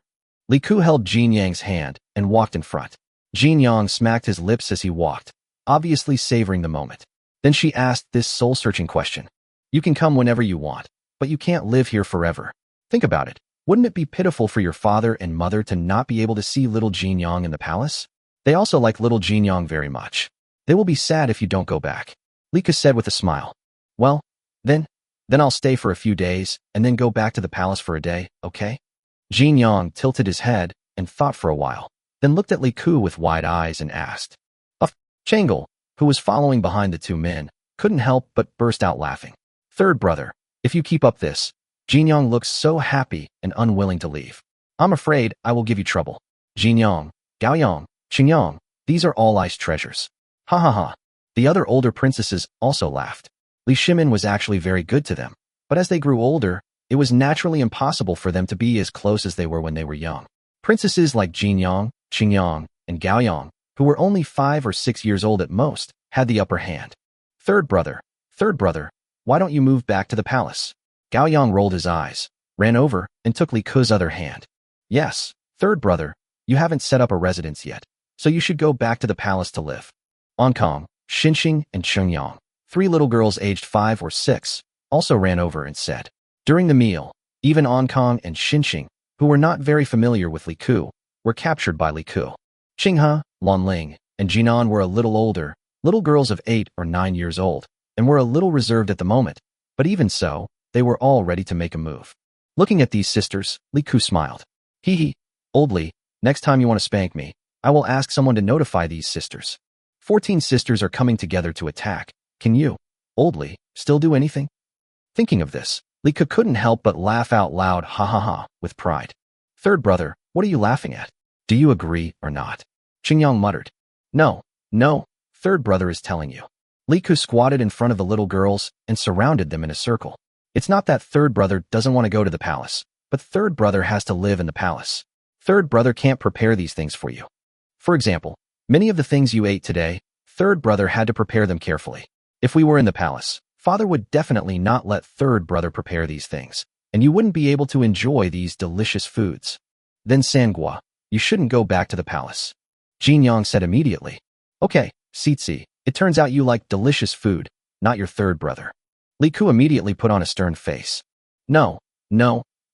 Li Ku held Jin Yang's hand and walked in front. Jin Yang smacked his lips as he walked, obviously savoring the moment. Then she asked this soul-searching question. You can come whenever you want, but you can't live here forever. Think about it. Wouldn't it be pitiful for your father and mother to not be able to see little Jin Yang in the palace? They also like little Jin Yang very much. They will be sad if you don't go back. Li Ku said with a smile. Well, then I'll stay for a few days and then go back to the palace for a day, okay? Jin Yang tilted his head and thought for a while, then looked at Li Ku with wide eyes and asked. Changle, who was following behind the two men, couldn't help but burst out laughing. Third brother, if you keep up this, Jin Yang looks so happy and unwilling to leave. I'm afraid I will give you trouble. Jin Yang, Gao Yang, Qing Yang, these are all ice treasures. Ha ha ha. The other older princesses also laughed. Li Shimin was actually very good to them, but as they grew older, it was naturally impossible for them to be as close as they were when they were young. Princesses like Jin Yang, Qing Yang, and Gao Yang, who were only 5 or 6 years old at most, had the upper hand. Third brother, why don't you move back to the palace? Gao Yang rolled his eyes, ran over, and took Li Ku's other hand. Yes, third brother, you haven't set up a residence yet, so you should go back to the palace to live. Ankang, Xinxing, and Chengyang, 3 little girls aged 5 or 6, also ran over and said. During the meal, even Ankang and Xinxing, who were not very familiar with Li Ku, were captured by Li Ku. Qinghe, Lanling, and Jinan were a little older, little girls of 8 or 9 years old, and were a little reserved at the moment, but even so, they were all ready to make a move. Looking at these sisters, Li Ku smiled. Hee hee, old Li, next time you want to spank me, I will ask someone to notify these sisters. 14 sisters are coming together to attack. Can you, old Li, still do anything? Thinking of this, Li Ke couldn't help but laugh out loud, ha ha ha, with pride. Third brother, what are you laughing at? Do you agree or not? Qingyang muttered. No, no, third brother is telling you. Li Ke squatted in front of the little girls and surrounded them in a circle. It's not that third brother doesn't want to go to the palace, but third brother has to live in the palace. Third brother can't prepare these things for you. For example, many of the things you ate today, third brother had to prepare them carefully. If we were in the palace, father would definitely not let third brother prepare these things, and you wouldn't be able to enjoy these delicious foods. Then Sangua, you shouldn't go back to the palace. Jin Yang said immediately. Okay, Sitsi, it turns out you like delicious food, not your third brother. Li Ke immediately put on a stern face. No,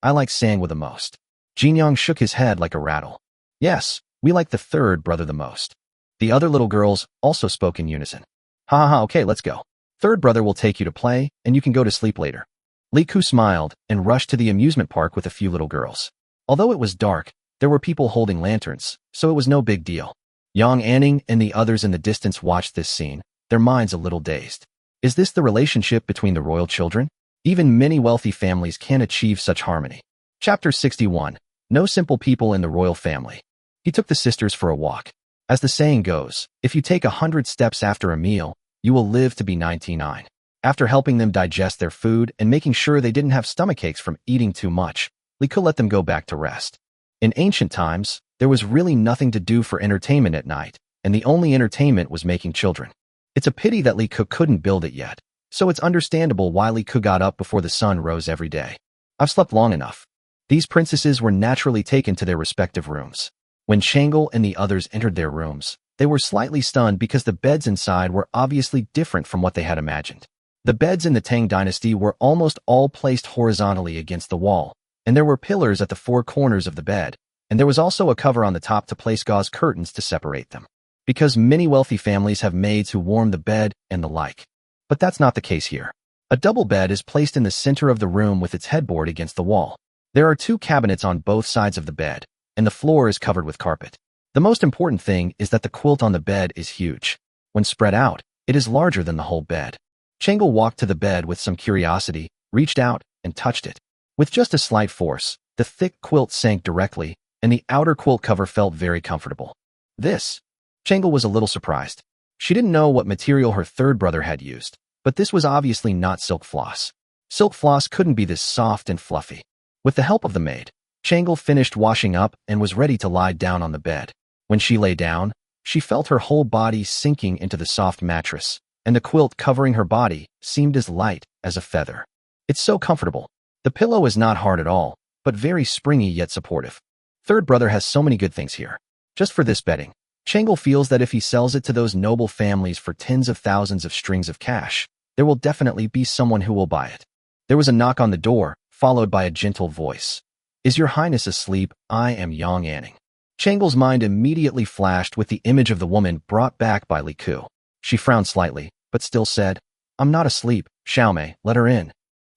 I like Sangwa the most. Jin Yang shook his head like a rattle. Yes, we like the third brother the most. The other little girls also spoke in unison. Ha ha ha, okay, let's go. Third brother will take you to play, and you can go to sleep later. Li Ke smiled and rushed to the amusement park with a few little girls. Although it was dark, there were people holding lanterns, so it was no big deal. Yang Anning and the others in the distance watched this scene, their minds a little dazed. Is this the relationship between the royal children? Even many wealthy families can't achieve such harmony. Chapter 61. No simple people in the royal family. He took the sisters for a walk. As the saying goes, if you take 100 steps after a meal, you will live to be 99. After helping them digest their food and making sure they didn't have stomachaches from eating too much, Li Ke let them go back to rest. In ancient times, there was really nothing to do for entertainment at night, and the only entertainment was making children. It's a pity that Li Ke couldn't build it yet, so it's understandable why Li Ke got up before the sun rose every day. I've slept long enough. These princesses were naturally taken to their respective rooms. When Changle and the others entered their rooms, they were slightly stunned because the beds inside were obviously different from what they had imagined. The beds in the Tang dynasty were almost all placed horizontally against the wall, and there were pillars at the four corners of the bed, and there was also a cover on the top to place gauze curtains to separate them. Because many wealthy families have maids who warm the bed and the like. But that's not the case here. A double bed is placed in the center of the room with its headboard against the wall. There are two cabinets on both sides of the bed, and the floor is covered with carpet. The most important thing is that the quilt on the bed is huge. When spread out, it is larger than the whole bed. Changle walked to the bed with some curiosity, reached out, and touched it. With just a slight force, the thick quilt sank directly, and the outer quilt cover felt very comfortable. Changle was a little surprised. She didn't know what material her third brother had used, but this was obviously not silk floss. Silk floss couldn't be this soft and fluffy. With the help of the maid, Changle finished washing up and was ready to lie down on the bed. When she lay down, she felt her whole body sinking into the soft mattress, and the quilt covering her body seemed as light as a feather. It's so comfortable. The pillow is not hard at all, but very springy yet supportive. Third brother has so many good things here. Just for this bedding, Changle feels that if he sells it to those noble families for tens of thousands of strings of cash, there will definitely be someone who will buy it. There was a knock on the door, followed by a gentle voice. Is your highness asleep? I am Yang Anning. Changle's mind immediately flashed with the image of the woman brought back by Li Ke. She frowned slightly, but still said, I'm not asleep, Xiaomei, let her in.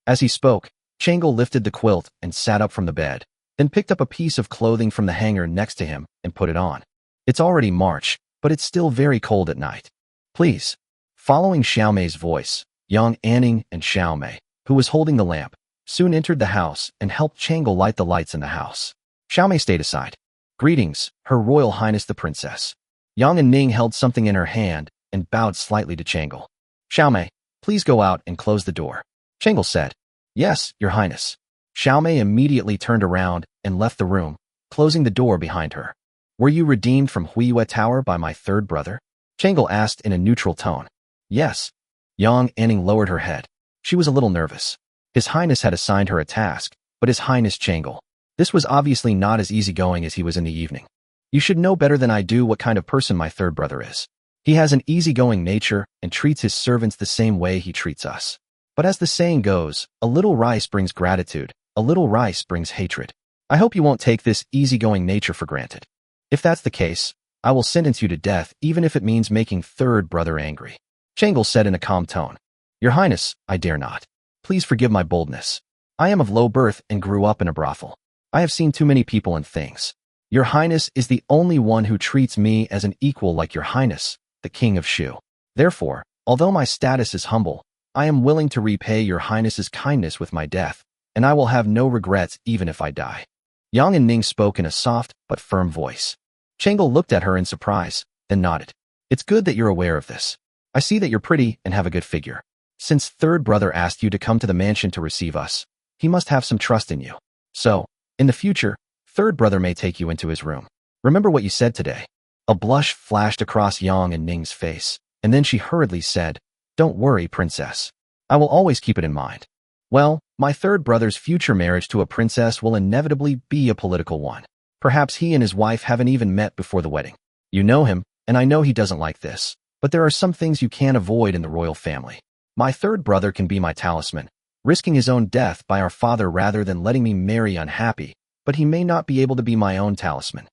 As he spoke, Changle lifted the quilt and sat up from the bed, then picked up a piece of clothing from the hanger next to him and put it on. It's already March, but it's still very cold at night. Please. Following Xiaomei's voice, Yang Anning and Xiaomei, who was holding the lamp, soon entered the house and helped Changle light the lights in the house. Xiaomei stayed aside. Greetings, Her Royal Highness the Princess. Yang and Ning held something in her hand and bowed slightly to Changle. Xiaomei, please go out and close the door. Changle said. Yes, Your Highness. Xiaomei immediately turned around and left the room, closing the door behind her. Were you redeemed from Huiyue Tower by my third brother? Changle asked in a neutral tone. Yes. Yang Anning lowered her head. She was a little nervous. His Highness had assigned her a task, but His Highness Changle. This was obviously not as easygoing as he was in the evening. You should know better than I do what kind of person my third brother is. He has an easygoing nature and treats his servants the same way he treats us. But as the saying goes, a little rice brings gratitude, a little rice brings hatred. I hope you won't take this easygoing nature for granted. If that's the case, I will sentence you to death even if it means making third brother angry. Changle said in a calm tone. Your Highness, I dare not. Please forgive my boldness. I am of low birth and grew up in a brothel. I have seen too many people and things. Your Highness is the only one who treats me as an equal like Your Highness, the King of Shu. Therefore, although my status is humble, I am willing to repay your highness's kindness with my death, and I will have no regrets even if I die. Yang and Ning spoke in a soft but firm voice. Changle looked at her in surprise, then nodded. It's good that you're aware of this. I see that you're pretty and have a good figure. Since third brother asked you to come to the mansion to receive us, he must have some trust in you. So, in the future, third brother may take you into his room. Remember what you said today. A blush flashed across Yang and Ning's face, and then she hurriedly said, Don't worry, princess. I will always keep it in mind. Well, my third brother's future marriage to a princess will inevitably be a political one. Perhaps he and his wife haven't even met before the wedding. You know him, and I know he doesn't like this, but there are some things you can't avoid in the royal family. My third brother can be my talisman, risking his own death by our father rather than letting me marry unhappy, but he may not be able to be my own talisman.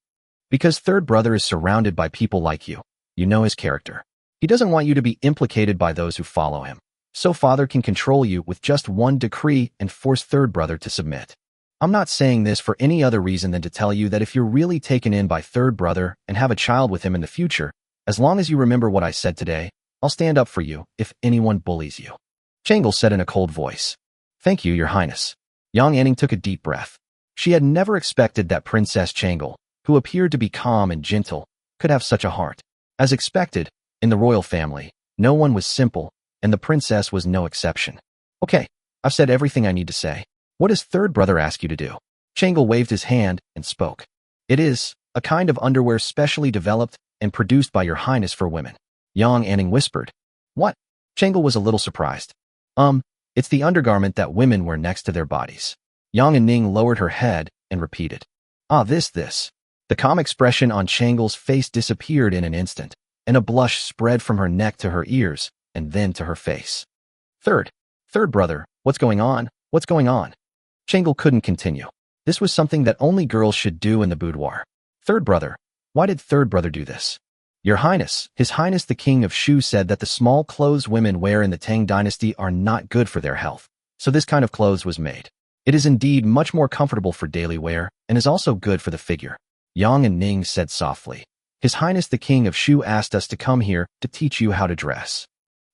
Because third brother is surrounded by people like you. You know his character. He doesn't want you to be implicated by those who follow him. So father can control you with just one decree and force third brother to submit. I'm not saying this for any other reason than to tell you that if you're really taken in by third brother and have a child with him in the future, as long as you remember what I said today, I'll stand up for you if anyone bullies you. Changle said in a cold voice. Thank you, your highness. Yang Anning took a deep breath. She had never expected that Princess Changle, who appeared to be calm and gentle, could have such a heart. As expected, in the royal family, no one was simple, and the princess was no exception. Okay, I've said everything I need to say. What does third brother ask you to do? Changle waved his hand and spoke. It is a kind of underwear specially developed and produced by your highness for women. Yang Anning whispered. What? Changle was a little surprised. It's the undergarment that women wear next to their bodies. Yang and Ning lowered her head and repeated. This. The calm expression on Changle's face disappeared in an instant, and a blush spread from her neck to her ears, and then to her face. Third brother, what's going on? What's going on? Changle couldn't continue. This was something that only girls should do in the boudoir. Third brother, why did third brother do this? Your highness, his highness the king of Shu said that the small clothes women wear in the Tang dynasty are not good for their health, so this kind of clothes was made. It is indeed much more comfortable for daily wear and is also good for the figure. Yang and Ning said softly. His highness the king of Shu asked us to come here to teach you how to dress.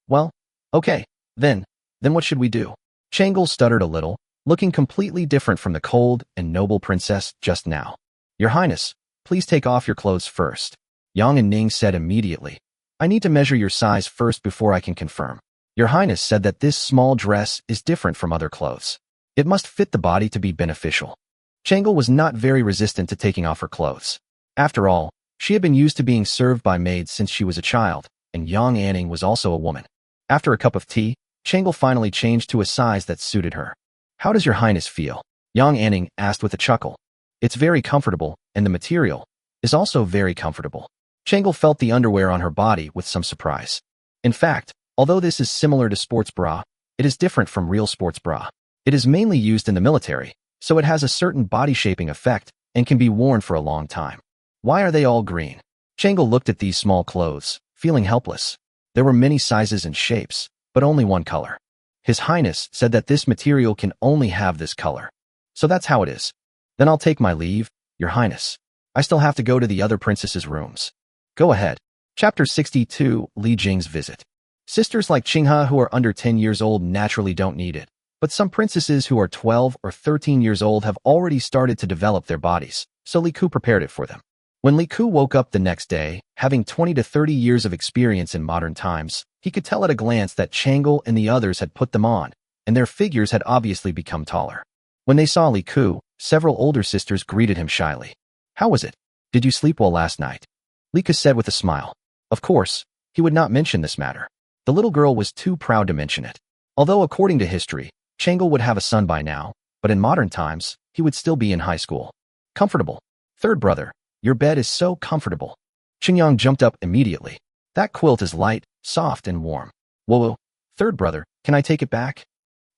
Well, okay, then what should we do? Changle stuttered a little, looking completely different from the cold and noble princess just now. Your highness, please take off your clothes first. Yang and Ning said immediately. I need to measure your size first before I can confirm. Your highness said that this small dress is different from other clothes. It must fit the body to be beneficial. Changle was not very resistant to taking off her clothes. After all, she had been used to being served by maids since she was a child, and Yang Anning was also a woman. After a cup of tea, Changle finally changed to a size that suited her. How does your highness feel? Yang Anning asked with a chuckle. It's very comfortable, and the material is also very comfortable. Changle felt the underwear on her body with some surprise. In fact, although this is similar to sports bra, it is different from real sports bra. It is mainly used in the military, so it has a certain body-shaping effect and can be worn for a long time. Why are they all green? Changle looked at these small clothes, feeling helpless. There were many sizes and shapes, but only one color. His Highness said that this material can only have this color. So that's how it is. Then I'll take my leave, Your Highness. I still have to go to the other princesses' rooms. Go ahead. Chapter 62, Li Jing's Visit. Sisters like Qinghe who are under 10 years old naturally don't need it, but some princesses who are 12 or 13 years old have already started to develop their bodies, so Li Ku prepared it for them. When Li Ku woke up the next day, having 20 to 30 years of experience in modern times, he could tell at a glance that Changle and the others had put them on, and their figures had obviously become taller. When they saw Li Ku, several older sisters greeted him shyly. How was it? Did you sleep well last night? Li Ku said with a smile. Of course, he would not mention this matter. The little girl was too proud to mention it. Although according to history, Changle would have a son by now, but in modern times, he would still be in high school. Comfortable. Third brother, your bed is so comfortable. Qingyang jumped up immediately. That quilt is light, soft, and warm. Whoa, third brother, can I take it back?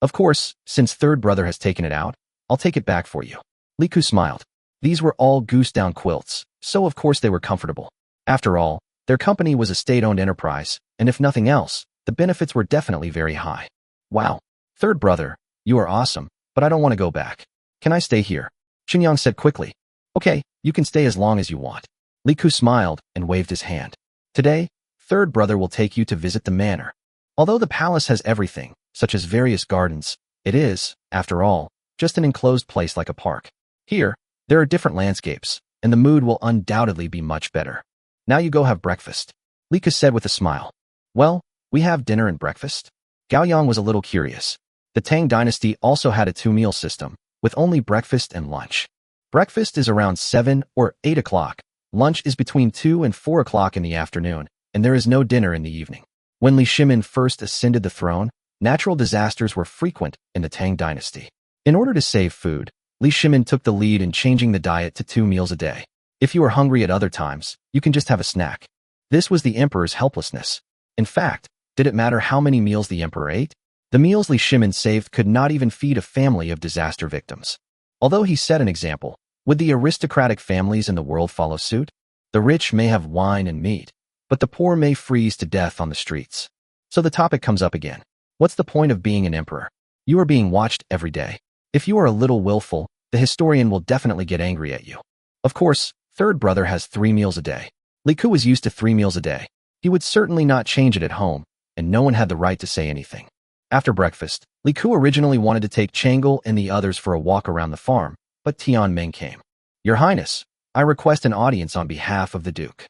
Of course, since third brother has taken it out, I'll take it back for you. Li Ku smiled. These were all goose-down quilts, so of course they were comfortable. After all, their company was a state-owned enterprise, and if nothing else, the benefits were definitely very high. Wow. Third brother, you are awesome, but I don't want to go back. Can I stay here? Qingyang said quickly. Okay, you can stay as long as you want. Li Ku smiled and waved his hand. Today, third brother will take you to visit the manor. Although the palace has everything, such as various gardens, it is, after all, just an enclosed place like a park. Here, there are different landscapes, and the mood will undoubtedly be much better. Now you go have breakfast, Lika said with a smile. Well, we have dinner and breakfast? Gao Yang was a little curious. The Tang dynasty also had a two-meal system, with only breakfast and lunch. Breakfast is around 7 or 8 o'clock, lunch is between 2 and 4 o'clock in the afternoon, and there is no dinner in the evening. When Li Shimin first ascended the throne, natural disasters were frequent in the Tang dynasty. In order to save food, Li Shimin took the lead in changing the diet to 2 meals a day. If you are hungry at other times, you can just have a snack. This was the emperor's helplessness. In fact, did it matter how many meals the emperor ate? The meals Li Shimin saved could not even feed a family of disaster victims. Although he set an example, would the aristocratic families in the world follow suit? The rich may have wine and meat, but the poor may freeze to death on the streets. So the topic comes up again. What's the point of being an emperor? You are being watched every day. If you are a little willful, the historian will definitely get angry at you. Of course, third brother has 3 meals a day. Li Ku was used to 3 meals a day. He would certainly not change it at home, and no one had the right to say anything. After breakfast, Li Ku originally wanted to take Chang'e and the others for a walk around the farm, but Tian Ming came. Your Highness, I request an audience on behalf of the Duke.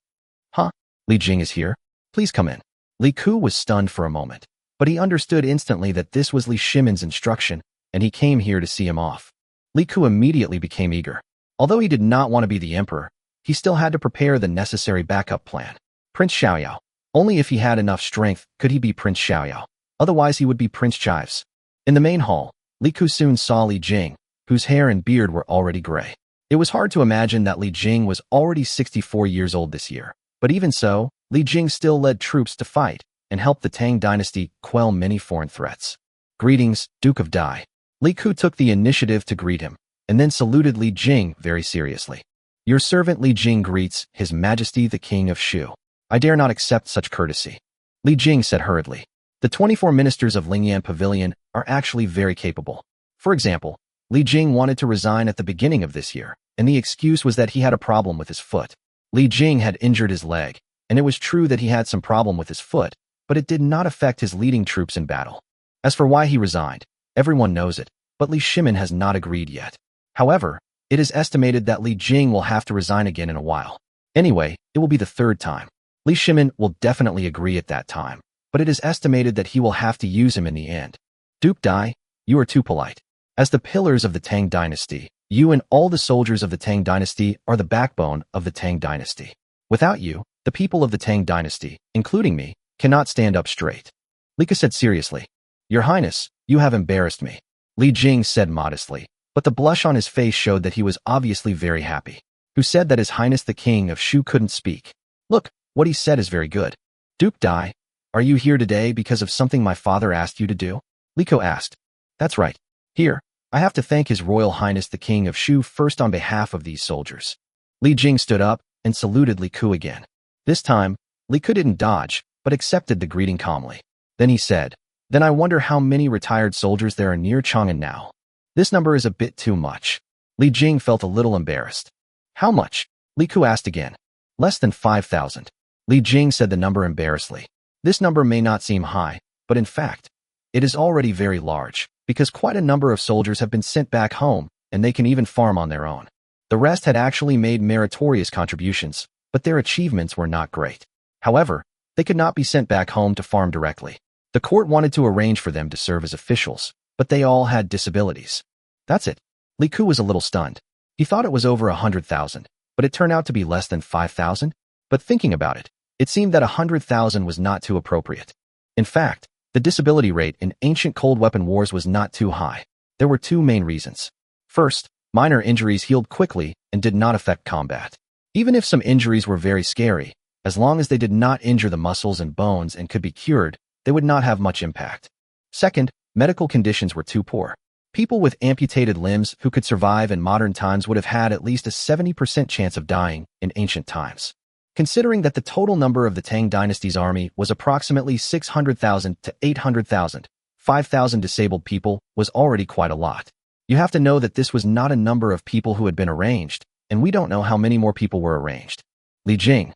Huh? Li Jing is here? Please come in. Li Ku was stunned for a moment, but he understood instantly that this was Li Shimin's instruction, and he came here to see him off. Li Ku immediately became eager. Although he did not want to be the emperor, he still had to prepare the necessary backup plan. Prince Xiaoyao. Only if he had enough strength could he be Prince Xiaoyao. Otherwise he would be Prince Chives. In the main hall, Li Ku soon saw Li Jing, whose hair and beard were already gray. It was hard to imagine that Li Jing was already 64 years old this year. But even so, Li Jing still led troops to fight and helped the Tang dynasty quell many foreign threats. Greetings, Duke of Dai. Li Ku took the initiative to greet him, and then saluted Li Jing very seriously. Your servant Li Jing greets His Majesty the King of Shu. I dare not accept such courtesy. Li Jing said hurriedly. The 24 ministers of Lingyan Pavilion are actually very capable. For example, Li Jing wanted to resign at the beginning of this year, and the excuse was that he had a problem with his foot. Li Jing had injured his leg, and it was true that he had some problem with his foot, but it did not affect his leading troops in battle. As for why he resigned, everyone knows it, but Li Shimin has not agreed yet. However, it is estimated that Li Jing will have to resign again in a while. Anyway, it will be the 3rd time. Li Shimin will definitely agree at that time, but it is estimated that he will have to use him in the end. Duke Dai, you are too polite. As the pillars of the Tang dynasty, you and all the soldiers of the Tang dynasty are the backbone of the Tang dynasty. Without you, the people of the Tang dynasty, including me, cannot stand up straight. Lika said seriously. Your Highness, you have embarrassed me. Li Jing said modestly, but the blush on his face showed that he was obviously very happy. Who said that His Highness the King of Shu couldn't speak? Look, what he said is very good. Duke Dai, are you here today because of something my father asked you to do? Li Ku asked. That's right. Here, I have to thank His Royal Highness the King of Shu first on behalf of these soldiers. Li Jing stood up and saluted Li Ku again. This time, Li Ku didn't dodge, but accepted the greeting calmly. Then he said, Then I wonder how many retired soldiers there are near Chang'an now. This number is a bit too much. Li Jing felt a little embarrassed. How much? Li Ku asked again. Less than 5,000. Li Jing said the number embarrassedly. This number may not seem high, but in fact, it is already very large, because quite a number of soldiers have been sent back home, and they can even farm on their own. The rest had actually made meritorious contributions, but their achievements were not great. However, they could not be sent back home to farm directly. The court wanted to arrange for them to serve as officials, but they all had disabilities. That's it. Li Ku was a little stunned. He thought it was over 100,000, but it turned out to be less than 5,000. But thinking about it, it seemed that 100,000 was not too appropriate. In fact, the disability rate in ancient cold weapon wars was not too high. There were 2 main reasons. First, minor injuries healed quickly and did not affect combat. Even if some injuries were very scary, as long as they did not injure the muscles and bones and could be cured, they would not have much impact. Second, medical conditions were too poor. People with amputated limbs who could survive in modern times would have had at least a 70% chance of dying in ancient times. Considering that the total number of the Tang dynasty's army was approximately 600,000 to 800,000, 5,000 disabled people was already quite a lot. You have to know that this was not a number of people who had been arranged, and we don't know how many more people were arranged. Li Jing.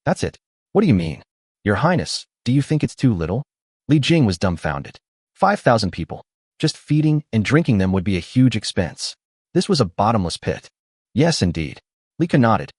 That's it. What do you mean? Your Highness, do you think it's too little? Li Jing was dumbfounded. 5,000 people. Just feeding and drinking them would be a huge expense. This was a bottomless pit. Yes, indeed. Li Ke nodded.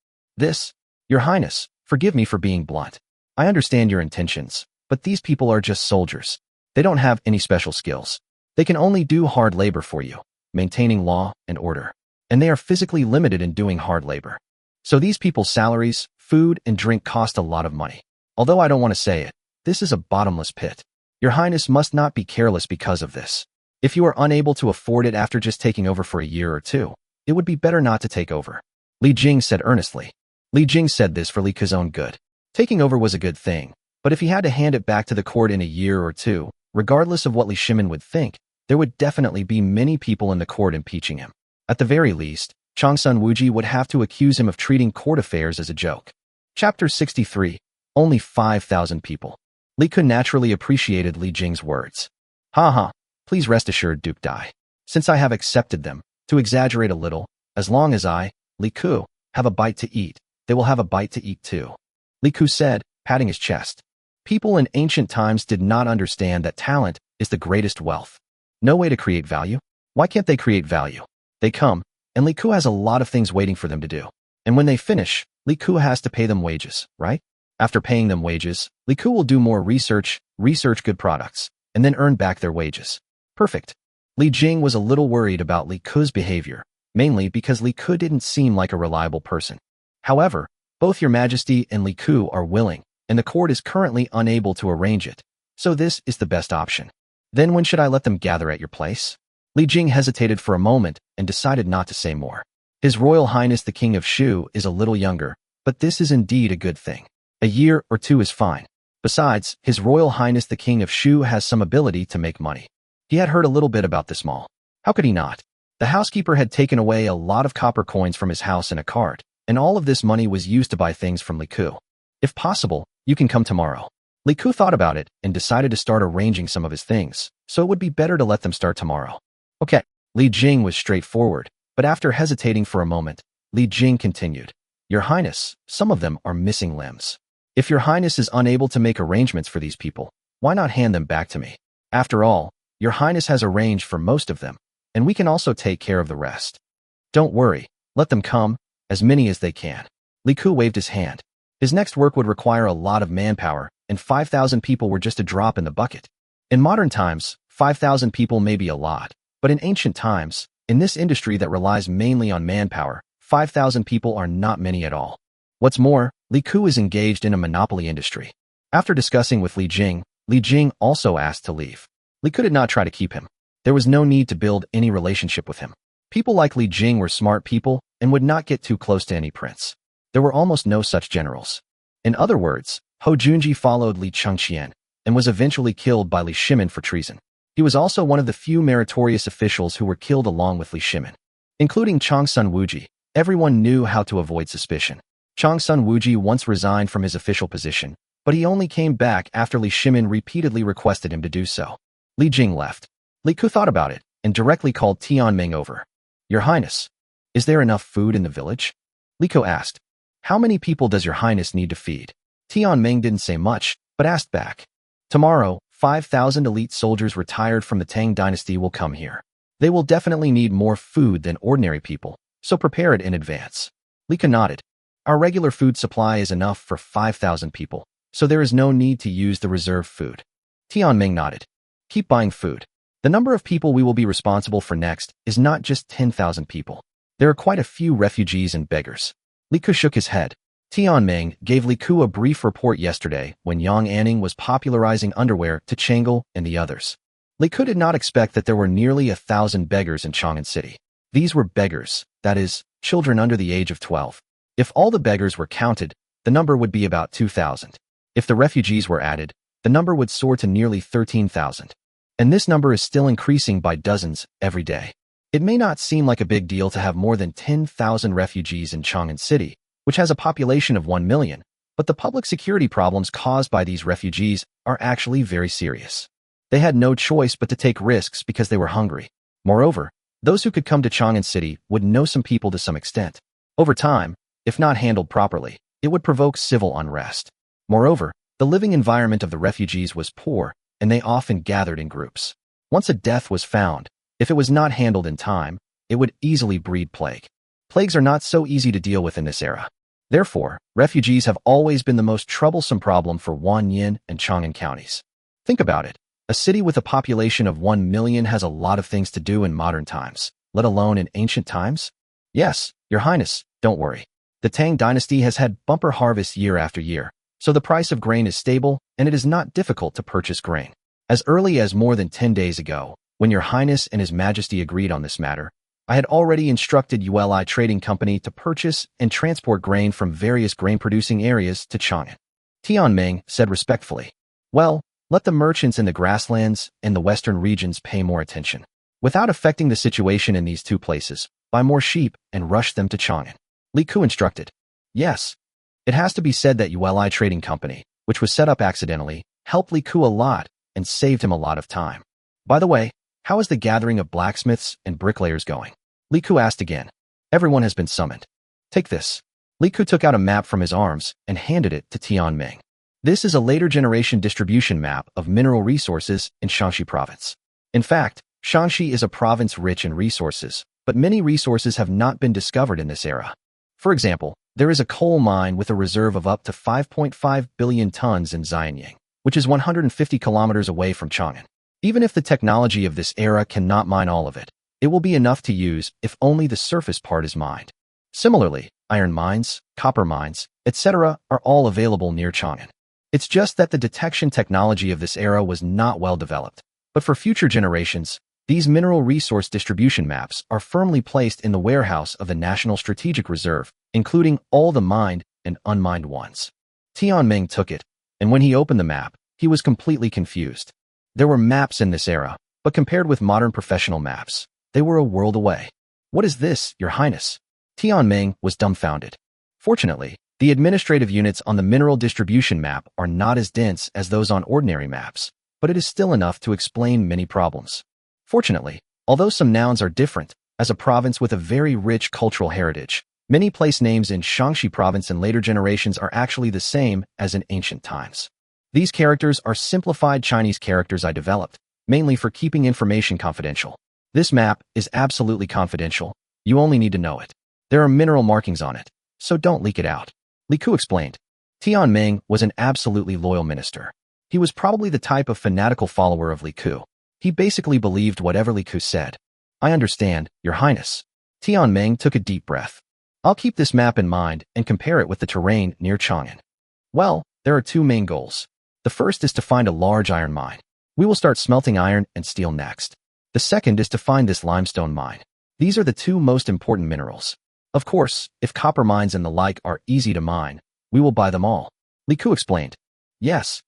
Your Highness, forgive me for being blunt. I understand your intentions, but these people are just soldiers. They don't have any special skills. They can only do hard labor for you, maintaining law and order. And they are physically limited in doing hard labor. So these people's salaries, food, and drink cost a lot of money. Although I don't want to say it, this is a bottomless pit. Your Highness must not be careless because of this. If you are unable to afford it after just taking over for a year or two, it would be better not to take over. Li Jing said earnestly. Li Jing said this for Li Ke's own good. Taking over was a good thing, but if he had to hand it back to the court in a year or two, regardless of what Li Shimin would think, there would definitely be many people in the court impeaching him. At the very least, Changsun Wuji would have to accuse him of treating court affairs as a joke. Chapter 63. Only 5,000 people. Li Ke naturally appreciated Li Jing's words. Ha. Please rest assured, Duke Dai. Since I have accepted them, to exaggerate a little, as long as I, Li Ke, have a bite to eat, they will have a bite to eat too. Li Ke said, patting his chest. People in ancient times did not understand that talent is the greatest wealth. No way to create value? Why can't they create value? They come, and Li Ke has a lot of things waiting for them to do. And when they finish, Li Ke has to pay them wages, right? After paying them wages, Li Ke will do more research good products, and then earn back their wages. Perfect. Li Jing was a little worried about Li Ke's behavior, mainly because Li Ke didn't seem like a reliable person. However, both Your Majesty and Li Ke are willing, and the court is currently unable to arrange it, so this is the best option. Then when should I let them gather at your place? Li Jing hesitated for a moment and decided not to say more. His Royal Highness the King of Shu is a little younger, but this is indeed a good thing. A year or two is fine. Besides, His Royal Highness the King of Shu has some ability to make money. He had heard a little bit about this mall. How could he not? The housekeeper had taken away a lot of copper coins from his house in a cart, and all of this money was used to buy things from Li Ke. If possible, you can come tomorrow. Li Ke thought about it and decided to start arranging some of his things, so it would be better to let them start tomorrow. Okay. Li Jing was straightforward, but after hesitating for a moment, Li Jing continued. Your Highness, some of them are missing limbs. If Your Highness is unable to make arrangements for these people, why not hand them back to me? After all, Your Highness has arranged for most of them, and we can also take care of the rest. Don't worry, let them come, as many as they can. Li Ke waved his hand. His next work would require a lot of manpower, and 5,000 people were just a drop in the bucket. In modern times, 5,000 people may be a lot, but in ancient times, in this industry that relies mainly on manpower, 5,000 people are not many at all. What's more, Li Ke is engaged in a monopoly industry. After discussing with Li Jing also asked to leave. Li Ke did not try to keep him. There was no need to build any relationship with him. People like Li Jing were smart people and would not get too close to any prince. There were almost no such generals. In other words, Ho Junji followed Li Chengqian and was eventually killed by Li Shimin for treason. He was also one of the few meritorious officials who were killed along with Li Shimin. Including Changsun Wuji, everyone knew how to avoid suspicion. Changsun Wuji once resigned from his official position, but he only came back after Li Shimin repeatedly requested him to do so. Li Jing left. Li Ke thought about it and directly called Tianming over. Your Highness, is there enough food in the village? Li Ke asked. How many people does Your Highness need to feed? Tianming didn't say much, but asked back. Tomorrow, 5,000 elite soldiers retired from the Tang dynasty will come here. They will definitely need more food than ordinary people, so prepare it in advance. Li Ke nodded. Our regular food supply is enough for 5,000 people, so there is no need to use the reserved food. Tianming nodded. Keep buying food. The number of people we will be responsible for next is not just 10,000 people. There are quite a few refugees and beggars. Li Ke shook his head. Tianming gave Li Ke a brief report yesterday when Yang Anning was popularizing underwear to Chang'e and the others. Li Ke did not expect that there were nearly 1,000 beggars in Chang'an City. These were beggars, that is, children under the age of 12. If all the beggars were counted, the number would be about 2,000. If the refugees were added, the number would soar to nearly 13,000. And this number is still increasing by dozens every day. It may not seem like a big deal to have more than 10,000 refugees in Chang'an City, which has a population of 1 million, but the public security problems caused by these refugees are actually very serious. They had no choice but to take risks because they were hungry. Moreover, those who could come to Chang'an City would know some people to some extent. Over time, if not handled properly, it would provoke civil unrest. Moreover, the living environment of the refugees was poor, and they often gathered in groups. Once a death was found, if it was not handled in time, it would easily breed plague. Plagues are not so easy to deal with in this era. Therefore, refugees have always been the most troublesome problem for Wanyin and Chang'an counties. Think about it. A city with a population of 1 million has a lot of things to do in modern times, let alone in ancient times. Yes, Your Highness, don't worry. The Tang dynasty has had bumper harvests year after year, so the price of grain is stable and it is not difficult to purchase grain. As early as more than 10 days ago, when Your Highness and His Majesty agreed on this matter, I had already instructed Uli Trading Company to purchase and transport grain from various grain-producing areas to Chang'an. Tianming said respectfully. Well, let the merchants in the grasslands and the western regions pay more attention. Without affecting the situation in these two places, buy more sheep and rush them to Chang'an. Li Ku instructed. Yes. It has to be said that Uli Trading Company, which was set up accidentally, helped Li Ku a lot and saved him a lot of time. By the way, how is the gathering of blacksmiths and bricklayers going? Li Ku asked again. Everyone has been summoned. Take this. Li Ku took out a map from his arms and handed it to Tianming. This is a later generation distribution map of mineral resources in Shaanxi province. In fact, Shaanxi is a province rich in resources, but many resources have not been discovered in this era. For example, there is a coal mine with a reserve of up to 5.5 billion tons in Xianyang, which is 150 kilometers away from Chang'an. Even if the technology of this era cannot mine all of it, it will be enough to use if only the surface part is mined. Similarly, iron mines, copper mines, etc. are all available near Chang'an. It's just that the detection technology of this era was not well developed. But for future generations, these mineral resource distribution maps are firmly placed in the warehouse of the National Strategic Reserve, including all the mined and unmined ones. Tianming took it, and when he opened the map, he was completely confused. There were maps in this era, but compared with modern professional maps, they were a world away. What is this, Your Highness? Tianming was dumbfounded. Fortunately, the administrative units on the mineral distribution map are not as dense as those on ordinary maps, but it is still enough to explain many problems. Fortunately, although some nouns are different, as a province with a very rich cultural heritage, many place names in Shaanxi province in later generations are actually the same as in ancient times. These characters are simplified Chinese characters I developed, mainly for keeping information confidential. This map is absolutely confidential. You only need to know it. There are mineral markings on it, so don't leak it out. Li Ku explained. Tianming was an absolutely loyal minister. He was probably the type of fanatical follower of Li Ku. He basically believed whatever Li Ku said. I understand, Your Highness. Tianming took a deep breath. I'll keep this map in mind and compare it with the terrain near Chang'an. Well, there are two main goals. The first is to find a large iron mine. We will start smelting iron and steel next. The second is to find this limestone mine. These are the two most important minerals. Of course, if copper mines and the like are easy to mine, we will buy them all. Li Ku explained. Yes.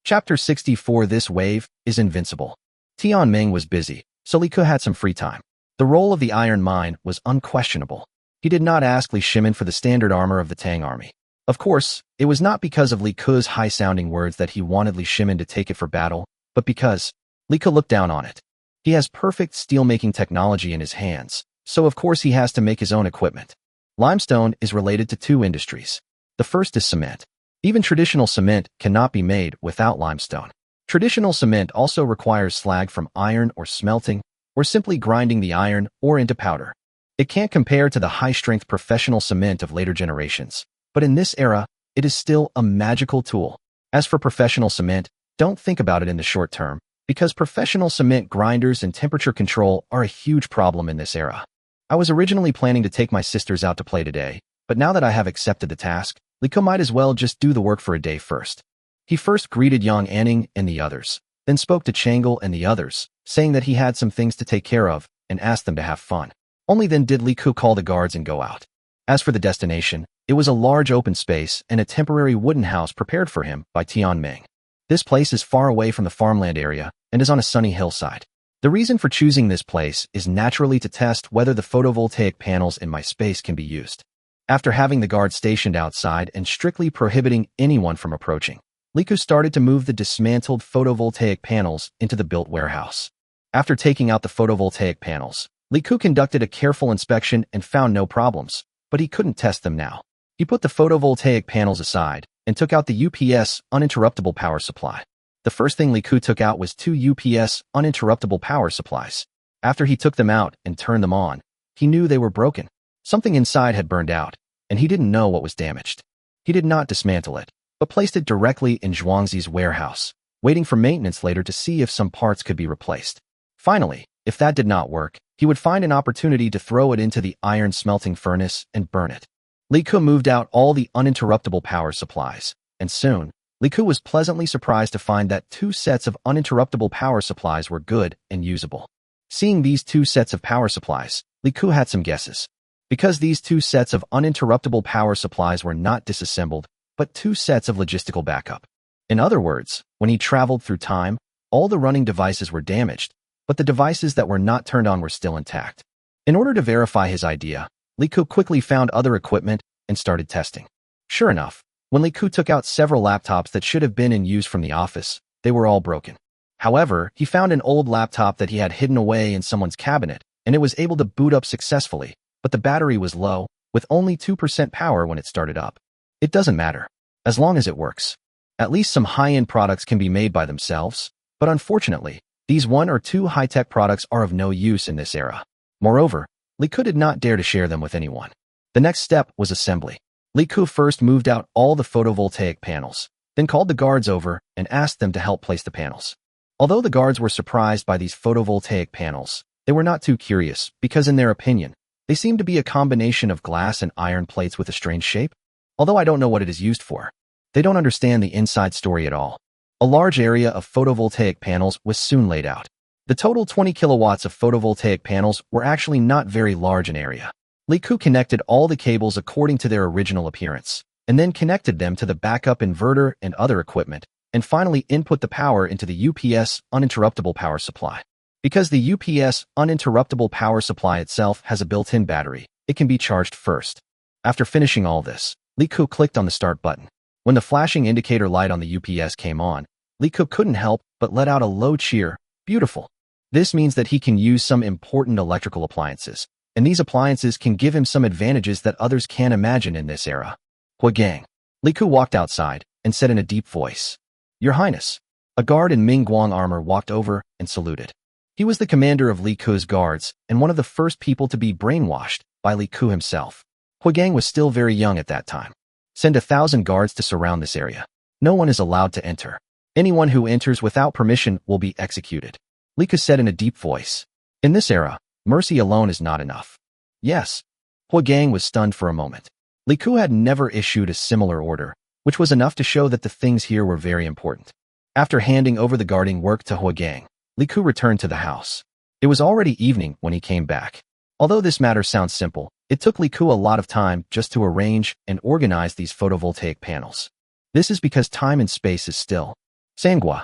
Chapter 64. This wave is invincible. Tianming was busy, so Li Ku had some free time. The role of the iron mine was unquestionable. He did not ask Li Shimin for the standard armor of the Tang army. Of course, it was not because of Li Ku's high-sounding words that he wanted Li Shimin to take it for battle, but because Li Ku looked down on it. He has perfect steel-making technology in his hands, so of course he has to make his own equipment. Limestone is related to two industries. The first is cement. Even traditional cement cannot be made without limestone. Traditional cement also requires slag from iron or smelting, or simply grinding the iron or into powder. It can't compare to the high-strength professional cement of later generations, but in this era, it is still a magical tool. As for professional cement, don't think about it in the short term, because professional cement grinders and temperature control are a huge problem in this era. I was originally planning to take my sisters out to play today, but now that I have accepted the task, Li Ku might as well just do the work for a day first. He first greeted Yang Anning and the others, then spoke to Chang'e and the others, saying that he had some things to take care of, and asked them to have fun. Only then did Li Ku call the guards and go out. As for the destination, it was a large open space and a temporary wooden house prepared for him by Tianming. This place is far away from the farmland area and is on a sunny hillside. The reason for choosing this place is naturally to test whether the photovoltaic panels in my space can be used. After having the guards stationed outside and strictly prohibiting anyone from approaching, Li Ku started to move the dismantled photovoltaic panels into the built warehouse. After taking out the photovoltaic panels, Li Ku conducted a careful inspection and found no problems, but he couldn't test them now. He put the photovoltaic panels aside and took out the UPS uninterruptible power supply. The first thing Li Ku took out was 2 UPS uninterruptible power supplies. After he took them out and turned them on, he knew they were broken. Something inside had burned out, and he didn't know what was damaged. He did not dismantle it, but placed it directly in Zhuangzi's warehouse, waiting for maintenance later to see if some parts could be replaced. Finally, if that did not work, he would find an opportunity to throw it into the iron smelting furnace and burn it. Li Ku moved out all the uninterruptible power supplies, and soon, Li Ku was pleasantly surprised to find that 2 sets of uninterruptible power supplies were good and usable. Seeing these 2 sets of power supplies, Li Ku had some guesses. Because these 2 sets of uninterruptible power supplies were not disassembled, but 2 sets of logistical backup. In other words, when he traveled through time, all the running devices were damaged, but the devices that were not turned on were still intact. In order to verify his idea, Li Ku quickly found other equipment and started testing. Sure enough, when Li Ku took out several laptops that should have been in use from the office, they were all broken. However, he found an old laptop that he had hidden away in someone's cabinet, and it was able to boot up successfully, but the battery was low, with only 2% power when it started up. It doesn't matter, as long as it works. At least some high-end products can be made by themselves, but unfortunately, these 1 or 2 high-tech products are of no use in this era. Moreover, Li Ku did not dare to share them with anyone. The next step was assembly. Li Ku first moved out all the photovoltaic panels, then called the guards over and asked them to help place the panels. Although the guards were surprised by these photovoltaic panels, they were not too curious because, in their opinion, they seemed to be a combination of glass and iron plates with a strange shape. Although I don't know what it is used for, they don't understand the inside story at all. A large area of photovoltaic panels was soon laid out. The total 20 kilowatts of photovoltaic panels were actually not very large in area. Li Ku connected all the cables according to their original appearance, and then connected them to the backup inverter and other equipment, and finally input the power into the UPS uninterruptible power supply. Because the UPS uninterruptible power supply itself has a built-in battery, it can be charged first. After finishing all this, Li Ku clicked on the start button. When the flashing indicator light on the UPS came on, Li Ku couldn't help but let out a low cheer. Beautiful. This means that he can use some important electrical appliances, and these appliances can give him some advantages that others can't imagine in this era. Hua gang. Li Ku walked outside and said in a deep voice, "Your Highness." A guard in Mingguang armor walked over and saluted. He was the commander of Li Ku's guards and one of the first people to be brainwashed by Li Ku himself. Hua gang was still very young at that time. Send 1,000 guards to surround this area. No one is allowed to enter. Anyone who enters without permission will be executed. Li Ku said in a deep voice. In this era, mercy alone is not enough. Yes. Hua gang was stunned for a moment. Li Ku had never issued a similar order, which was enough to show that the things here were very important. After handing over the guarding work to Hua gang, Li Ku returned to the house. It was already evening when he came back. Although this matter sounds simple, it took Li Ku a lot of time just to arrange and organize these photovoltaic panels. This is because time and space is still. Sangwa,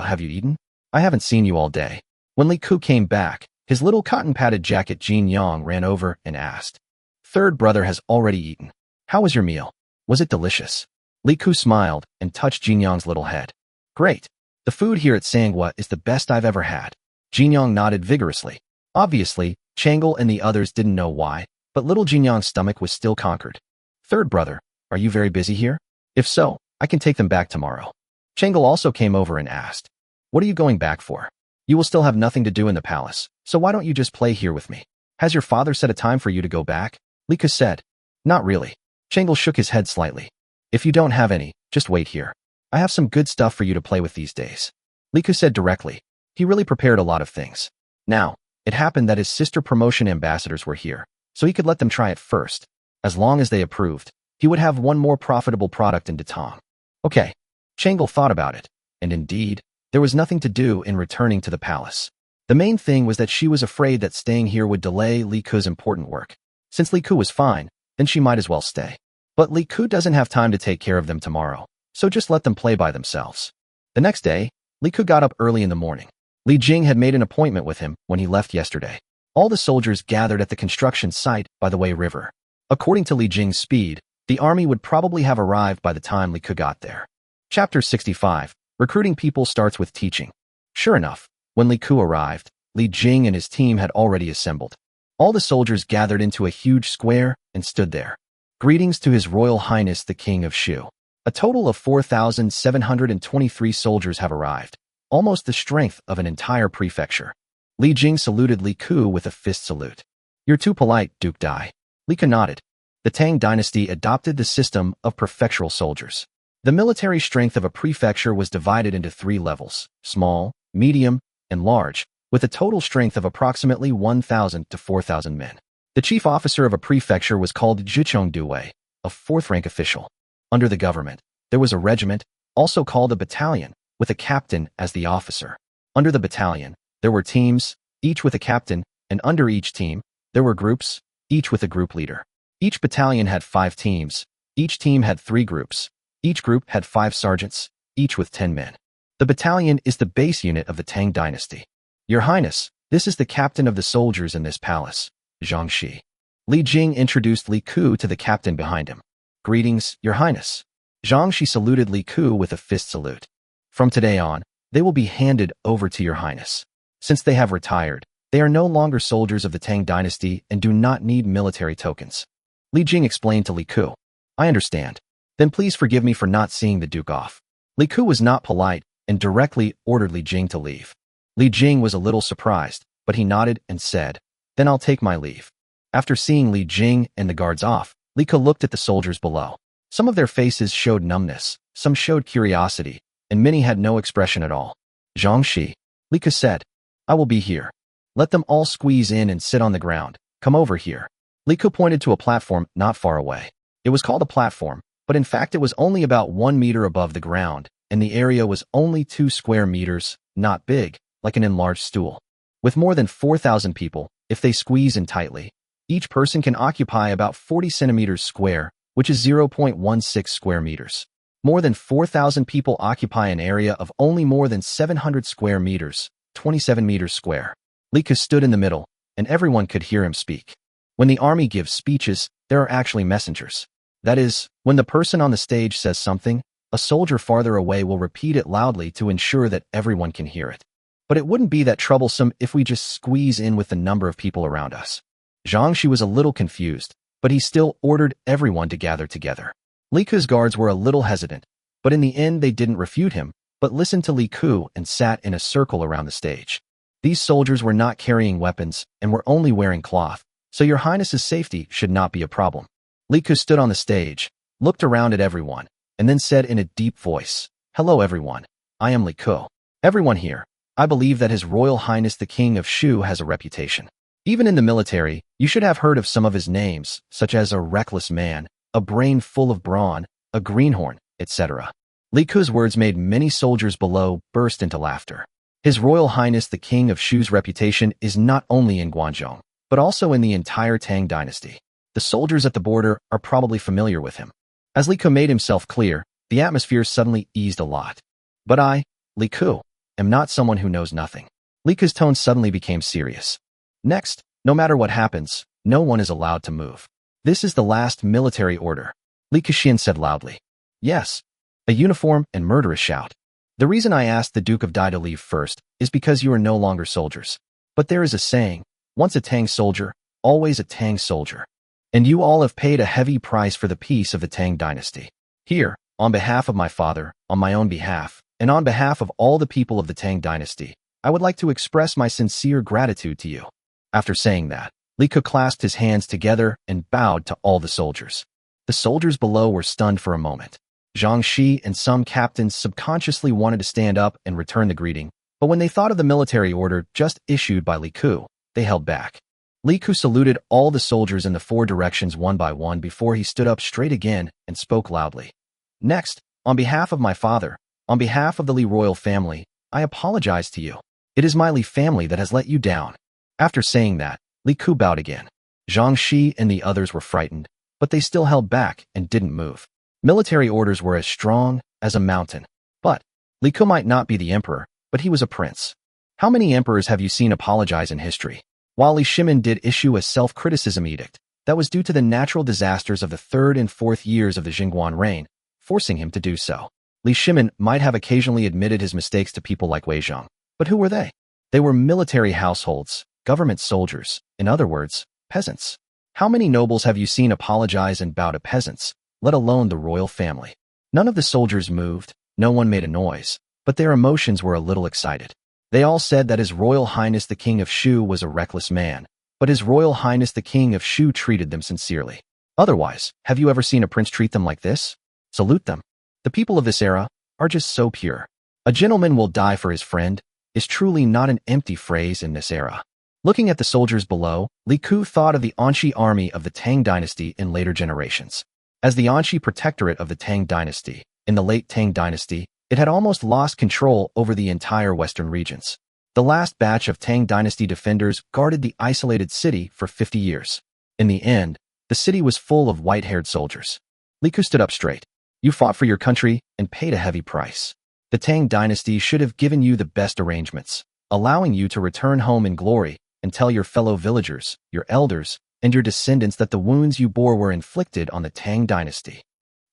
have you eaten? I haven't seen you all day. When Li Ku came back, his little cotton-padded jacket Jin Yang ran over and asked. Third brother has already eaten. How was your meal? Was it delicious? Li Ku smiled and touched Jin Yang's little head. Great. The food here at Sangwa is the best I've ever had. Jin Yang nodded vigorously. Obviously, Changle and the others didn't know why, but little Jin Yang's stomach was still conquered. Third brother, are you very busy here? If so, I can take them back tomorrow. Changle also came over and asked. What are you going back for? You will still have nothing to do in the palace, so why don't you just play here with me? Has your father set a time for you to go back? Li Ku said. Not really. Changle shook his head slightly. If you don't have any, just wait here. I have some good stuff for you to play with these days. Li Ku said directly. He really prepared a lot of things. Now, it happened that his sister promotion ambassadors were here, so he could let them try it first. As long as they approved, he would have one more profitable product in Datong. Okay. Changle thought about it, and indeed, there was nothing to do in returning to the palace. The main thing was that she was afraid that staying here would delay Li Ku's important work. Since Li Ku was fine, then she might as well stay. But Li Ku doesn't have time to take care of them tomorrow, so just let them play by themselves. The next day, Li Ku got up early in the morning. Li Jing had made an appointment with him when he left yesterday. All the soldiers gathered at the construction site by the Wei River. According to Li Jing's speed, the army would probably have arrived by the time Li Ku got there. Chapter 65. Recruiting people starts with teaching. Sure enough, when Li Ku arrived, Li Jing and his team had already assembled. All the soldiers gathered into a huge square and stood there. Greetings to His Royal Highness the King of Shu. A total of 4,723 soldiers have arrived, almost the strength of an entire prefecture. Li Jing saluted Li Ku with a fist salute. You're too polite, Duke Dai. Li Ku nodded. The Tang dynasty adopted the system of prefectural soldiers. The military strength of a prefecture was divided into 3 levels: small, medium, and large, with a total strength of approximately 1,000 to 4,000 men. The chief officer of a prefecture was called Zhichong Duwei, a 4th-rank official. Under the government, there was a regiment, also called a battalion, with a captain as the officer. Under the battalion, there were teams, each with a captain, and under each team, there were groups, each with a group leader. Each battalion had 5 teams, each team had 3 groups, each group had 5 sergeants, each with 10 men. The battalion is the base unit of the Tang dynasty. Your Highness, this is the captain of the soldiers in this palace, Zhang Shi. Li Jing introduced Li Ku to the captain behind him. Greetings, Your Highness. Zhang Shi saluted Li Ku with a fist salute. From today on, they will be handed over to Your Highness. Since they have retired, they are no longer soldiers of the Tang dynasty and do not need military tokens. Li Jing explained to Li Ku. I understand. Then please forgive me for not seeing the Duke off. Li Ku was not polite and directly ordered Li Jing to leave. Li Jing was a little surprised, but he nodded and said, Then I'll take my leave. After seeing Li Jing and the guards off, Li Ku looked at the soldiers below. Some of their faces showed numbness, some showed curiosity, and many had no expression at all. Zhang Shi, Li Ku said, I will be here. Let them all squeeze in and sit on the ground. Come over here. Li Ku pointed to a platform not far away. It was called a platform, but in fact it was only about 1 meter above the ground, and the area was only 2 square meters, not big, like an enlarged stool. With more than 4,000 people, if they squeeze in tightly, each person can occupy about 40 centimeters square, which is 0.16 square meters. More than 4,000 people occupy an area of only more than 700 square meters, 27 meters square. Li Ku stood in the middle, and everyone could hear him speak. When the army gives speeches, there are actually messengers. That is, when the person on the stage says something, a soldier farther away will repeat it loudly to ensure that everyone can hear it. But it wouldn't be that troublesome if we just squeeze in with the number of people around us. Zhang Shi was a little confused, but he still ordered everyone to gather together. Li Ku's guards were a little hesitant, but in the end they didn't refute him, but listened to Li Ku and sat in a circle around the stage. These soldiers were not carrying weapons and were only wearing cloth, so Your Highness's safety should not be a problem. Li Ku stood on the stage, looked around at everyone, and then said in a deep voice, Hello everyone, I am Li Ku. Everyone here, I believe that His Royal Highness the King of Shu has a reputation. Even in the military, you should have heard of some of his names, such as a reckless man, a brain full of brawn, a greenhorn, etc. Li Ku's words made many soldiers below burst into laughter. His Royal Highness the King of Shu's reputation is not only in Guangzhou, but also in the entire Tang dynasty. The soldiers at the border are probably familiar with him. As Li Ku made himself clear, the atmosphere suddenly eased a lot. But I, Li Ku, am not someone who knows nothing. Li Ku's tone suddenly became serious. Next, no matter what happens, no one is allowed to move. This is the last military order. Li Kexin said loudly. Yes. A uniform and murderous shout. The reason I asked the Duke of Dai to leave first is because you are no longer soldiers. But there is a saying, once a Tang soldier, always a Tang soldier. And you all have paid a heavy price for the peace of the Tang dynasty. Here, on behalf of my father, on my own behalf, and on behalf of all the people of the Tang dynasty, I would like to express my sincere gratitude to you. After saying that, Li Ku clasped his hands together and bowed to all the soldiers. The soldiers below were stunned for a moment. Zhang Shi and some captains subconsciously wanted to stand up and return the greeting, but when they thought of the military order just issued by Li Ku, they held back. Li Ku saluted all the soldiers in the 4 directions one by one before he stood up straight again and spoke loudly. Next, on behalf of my father, on behalf of the Li royal family, I apologize to you. It is my Li family that has let you down. After saying that, Li Ku bowed again. Zhang Shi and the others were frightened, but they still held back and didn't move. Military orders were as strong as a mountain. But Li Ku might not be the emperor, but he was a prince. How many emperors have you seen apologize in history? While Li Shimin did issue a self-criticism edict, that was due to the natural disasters of the 3rd and 4th years of the Jingguan reign, forcing him to do so. Li Shimin might have occasionally admitted his mistakes to people like Wei Zhang, but who were they? They were military households, government soldiers, in other words, peasants. How many nobles have you seen apologize and bow to peasants, let alone the royal family? None of the soldiers moved, no one made a noise, but their emotions were a little excited. They all said that His Royal Highness the King of Shu was a reckless man, but His Royal Highness the King of Shu treated them sincerely. Otherwise, have you ever seen a prince treat them like this? Salute them. The people of this era are just so pure. A gentleman will die for his friend is truly not an empty phrase in this era. Looking at the soldiers below, Li Ku thought of the Anxi army of the Tang dynasty in later generations. As the Anxi protectorate of the Tang dynasty, in the late Tang dynasty, it had almost lost control over the entire western regions. The last batch of Tang dynasty defenders guarded the isolated city for 50 years. In the end, the city was full of white-haired soldiers. Li Ku stood up straight. You fought for your country and paid a heavy price. The Tang dynasty should have given you the best arrangements, allowing you to return home in glory and tell your fellow villagers, your elders, and your descendants that the wounds you bore were inflicted on the Tang dynasty.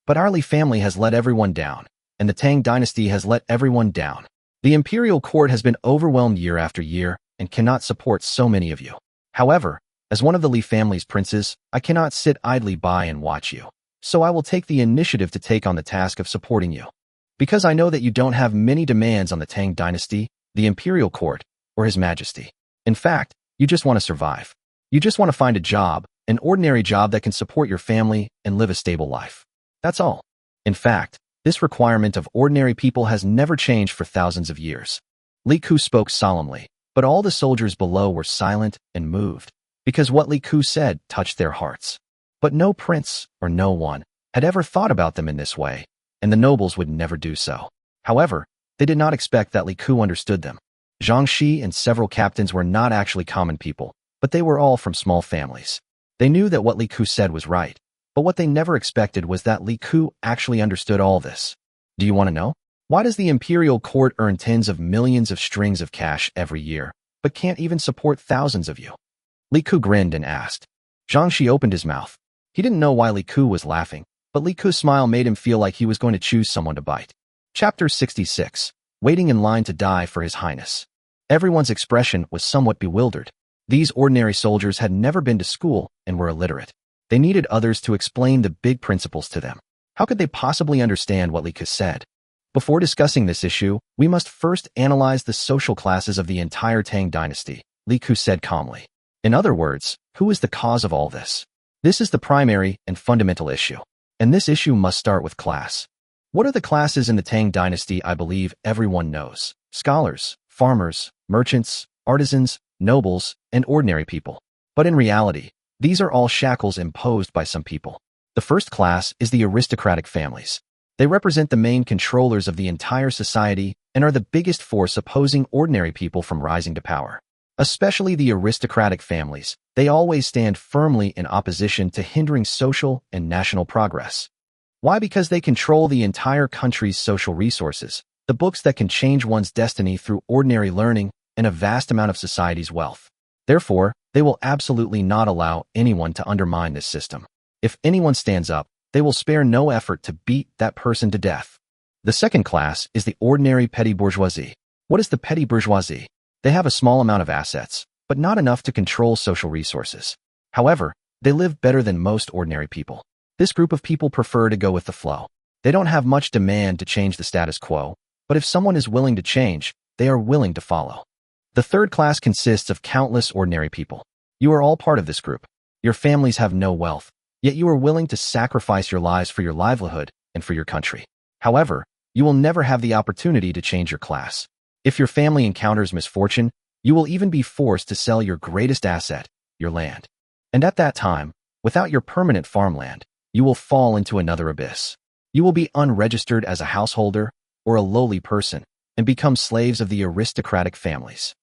But our Li family has let everyone down, and the Tang dynasty has let everyone down. The imperial court has been overwhelmed year after year and cannot support so many of you. However, as one of the Li family's princes, I cannot sit idly by and watch you. So I will take the initiative to take on the task of supporting you. Because I know that you don't have many demands on the Tang dynasty, the imperial court, or His Majesty. In fact, you just want to survive. You just want to find a job, an ordinary job that can support your family and live a stable life. That's all. In fact, this requirement of ordinary people has never changed for thousands of years. Li Ku spoke solemnly, but all the soldiers below were silent and moved, because what Li Ku said touched their hearts. But no prince, or no one, had ever thought about them in this way, and the nobles would never do so. However, they did not expect that Li Ku understood them. Zhang Shi and several captains were not actually common people, but they were all from small families. They knew that what Li Ku said was right, but what they never expected was that Li Ku actually understood all this. Do you want to know? Why does the imperial court earn tens of millions of strings of cash every year, but can't even support thousands of you? Li Ku grinned and asked. Zhang Shi opened his mouth. He didn't know why Li Ku was laughing, but Li Ku's smile made him feel like he was going to choose someone to bite. Chapter 66. Waiting in line to die for His Highness. Everyone's expression was somewhat bewildered. These ordinary soldiers had never been to school and were illiterate. They needed others to explain the big principles to them. How could they possibly understand what Li Ku said? Before discussing this issue, we must first analyze the social classes of the entire Tang dynasty, Li Ku said calmly. In other words, who is the cause of all this? This is the primary and fundamental issue. And this issue must start with class. What are the classes in the Tang dynasty? I believe everyone knows. Scholars, farmers, merchants, artisans, nobles, and ordinary people. But in reality, these are all shackles imposed by some people. The first class is the aristocratic families. They represent the main controllers of the entire society and are the biggest force opposing ordinary people from rising to power. Especially the aristocratic families, they always stand firmly in opposition to hindering social and national progress. Why? Because they control the entire country's social resources, the books that can change one's destiny through ordinary learning, and a vast amount of society's wealth. Therefore, they will absolutely not allow anyone to undermine this system. If anyone stands up, they will spare no effort to beat that person to death. The second class is the ordinary petty bourgeoisie. What is the petty bourgeoisie? They have a small amount of assets, but not enough to control social resources. However, they live better than most ordinary people. This group of people prefer to go with the flow. They don't have much demand to change the status quo, but if someone is willing to change, they are willing to follow. The third class consists of countless ordinary people. You are all part of this group. Your families have no wealth, yet you are willing to sacrifice your lives for your livelihood and for your country. However, you will never have the opportunity to change your class. If your family encounters misfortune, you will even be forced to sell your greatest asset, your land. And at that time, without your permanent farmland, you will fall into another abyss. You will be unregistered as a householder or a lowly person and become slaves of the aristocratic families.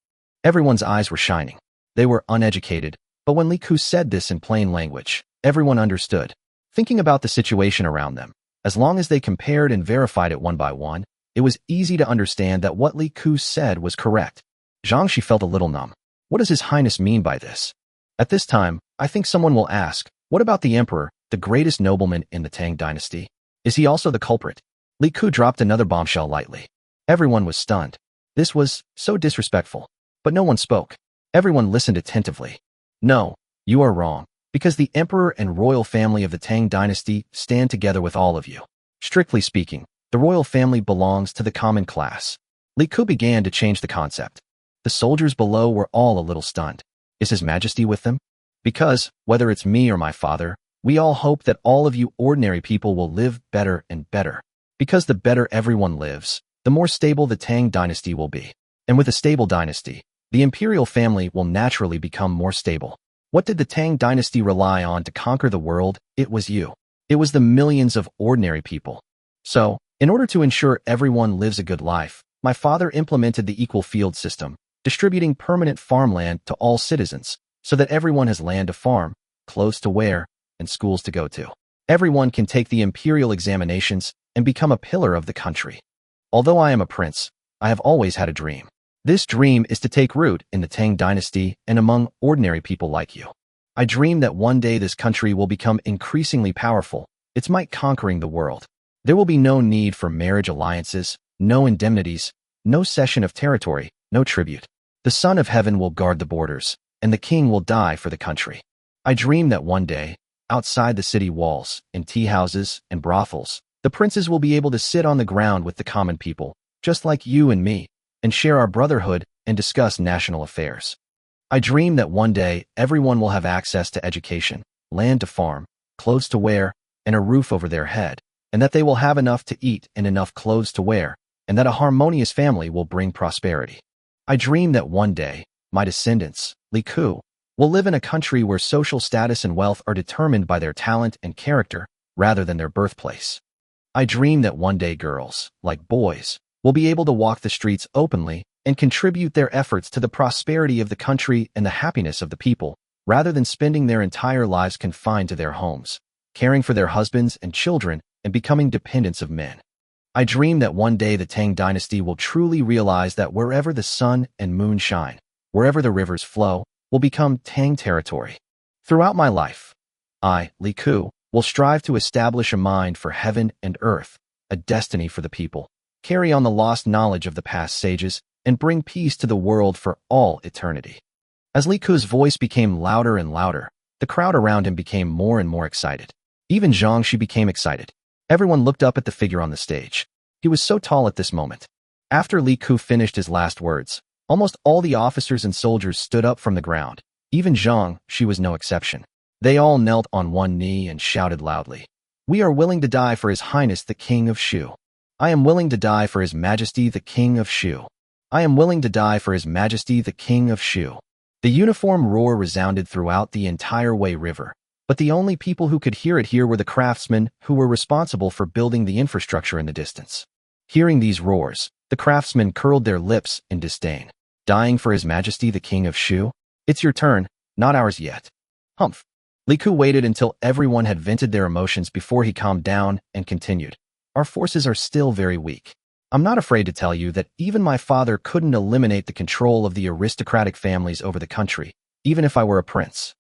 Everyone's eyes were shining. They were uneducated, but when Li Ku said this in plain language, everyone understood. Thinking about the situation around them, as long as they compared and verified it one by one, it was easy to understand that what Li Ku said was correct. Zhang Shi felt a little numb. What does His Highness mean by this? At this time, I think someone will ask, what about the emperor, the greatest nobleman in the Tang dynasty? Is he also the culprit? Li Ku dropped another bombshell lightly. Everyone was stunned. This was so disrespectful. But no one spoke. Everyone listened attentively. No, you are wrong, because the emperor and royal family of the Tang dynasty stand together with all of you. Strictly speaking, the royal family belongs to the common class. Li Ku began to change the concept. The soldiers below were all a little stunned. Is His Majesty with them? Because, whether it's me or my father, we all hope that all of you ordinary people will live better and better. Because the better everyone lives, the more stable the Tang dynasty will be. And with a stable dynasty, the imperial family will naturally become more stable. What did the Tang dynasty rely on to conquer the world? It was you. It was the millions of ordinary people. So, in order to ensure everyone lives a good life, my father implemented the equal field system, distributing permanent farmland to all citizens, so that everyone has land to farm, clothes to wear, and schools to go to. Everyone can take the imperial examinations and become a pillar of the country. Although I am a prince, I have always had a dream. This dream is to take root in the Tang dynasty and among ordinary people like you. I dream that one day this country will become increasingly powerful, its might conquering the world. There will be no need for marriage alliances, no indemnities, no cession of territory, no tribute. The Son of Heaven will guard the borders, and the king will die for the country. I dream that one day, outside the city walls, in tea houses and brothels, the princes will be able to sit on the ground with the common people, just like you and me, and share our brotherhood and discuss national affairs. I dream that one day everyone will have access to education, land to farm, clothes to wear, and a roof over their head, and that they will have enough to eat and enough clothes to wear, and that a harmonious family will bring prosperity. I dream that one day, my descendants, Li Ku, will live in a country where social status and wealth are determined by their talent and character rather than their birthplace. I dream that one day girls, like boys, will be able to walk the streets openly and contribute their efforts to the prosperity of the country and the happiness of the people, rather than spending their entire lives confined to their homes, caring for their husbands and children and becoming dependents of men. I dream that one day the Tang dynasty will truly realize that wherever the sun and moon shine, wherever the rivers flow, will become Tang territory. Throughout my life, I, Li Ku, will strive to establish a mind for heaven and earth, a destiny for the people, carry on the lost knowledge of the past sages, and bring peace to the world for all eternity. As Li Ku's voice became louder and louder, the crowd around him became more and more excited. Even Zhangxi became excited. Everyone looked up at the figure on the stage. He was so tall at this moment. After Li Ku finished his last words, almost all the officers and soldiers stood up from the ground. Even Zhangxi was no exception. They all knelt on one knee and shouted loudly, "We are willing to die for His Highness the King of Shu. I am willing to die for His Majesty the King of Shu. I am willing to die for His Majesty the King of Shu." The uniform roar resounded throughout the entire Wei River, but the only people who could hear it here were the craftsmen who were responsible for building the infrastructure in the distance. Hearing these roars, the craftsmen curled their lips in disdain. Dying for His Majesty the King of Shu? It's your turn, not ours yet. Humph. Li Ku waited until everyone had vented their emotions before he calmed down and continued. Our forces are still very weak. I'm not afraid to tell you that even my father couldn't eliminate the control of the aristocratic families over the country, even if I were a prince.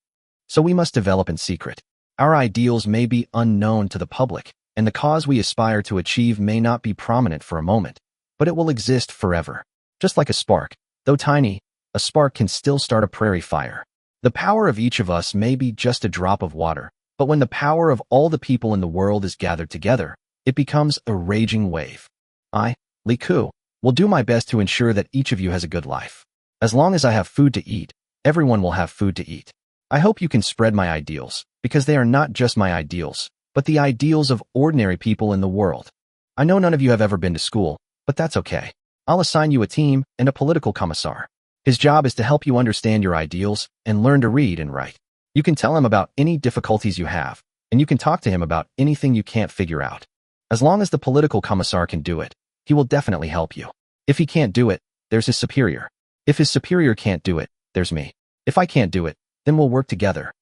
So we must develop in secret. Our ideals may be unknown to the public, and the cause we aspire to achieve may not be prominent for a moment, but it will exist forever. Just like a spark, though tiny, a spark can still start a prairie fire. The power of each of us may be just a drop of water, but when the power of all the people in the world is gathered together, it becomes a raging wave. I, Li Ku, will do my best to ensure that each of you has a good life. As long as I have food to eat, everyone will have food to eat. I hope you can spread my ideals, because they are not just my ideals, but the ideals of ordinary people in the world. I know none of you have ever been to school, but that's okay. I'll assign you a team and a political commissar. His job is to help you understand your ideals and learn to read and write. You can tell him about any difficulties you have, and you can talk to him about anything you can't figure out. As long as the political commissar can do it, he will definitely help you. If he can't do it, there's his superior. If his superior can't do it, there's me. If I can't do it, then we'll work together.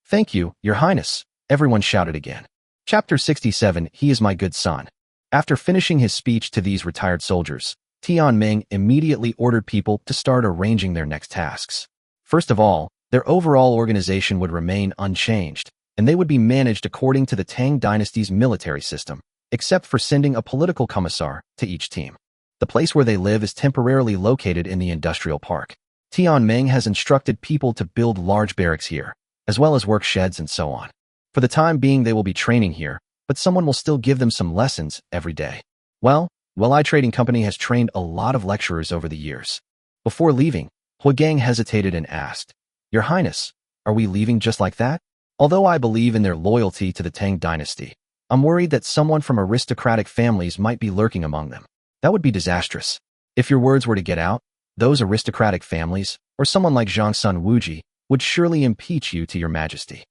Thank you, Your Highness, everyone shouted again. Chapter 67, He is my good son. After finishing his speech to these retired soldiers, Tianming immediately ordered people to start arranging their next tasks. First of all, their overall organization would remain unchanged, and they would be managed according to the Tang dynasty's military system, except for sending a political commissar to each team. The place where they live is temporarily located in the industrial park. Tianming has instructed people to build large barracks here, as well as work sheds and so on. For the time being they will be training here, but someone will still give them some lessons every day. Well, I Trading Company has trained a lot of lecturers over the years. Before leaving, Huigang hesitated and asked, Your Highness, are we leaving just like that? Although I believe in their loyalty to the Tang dynasty, I'm worried that someone from aristocratic families might be lurking among them. That would be disastrous. If your words were to get out, those aristocratic families, or someone like Zhang Sun Wuji, would surely impeach you to your majesty.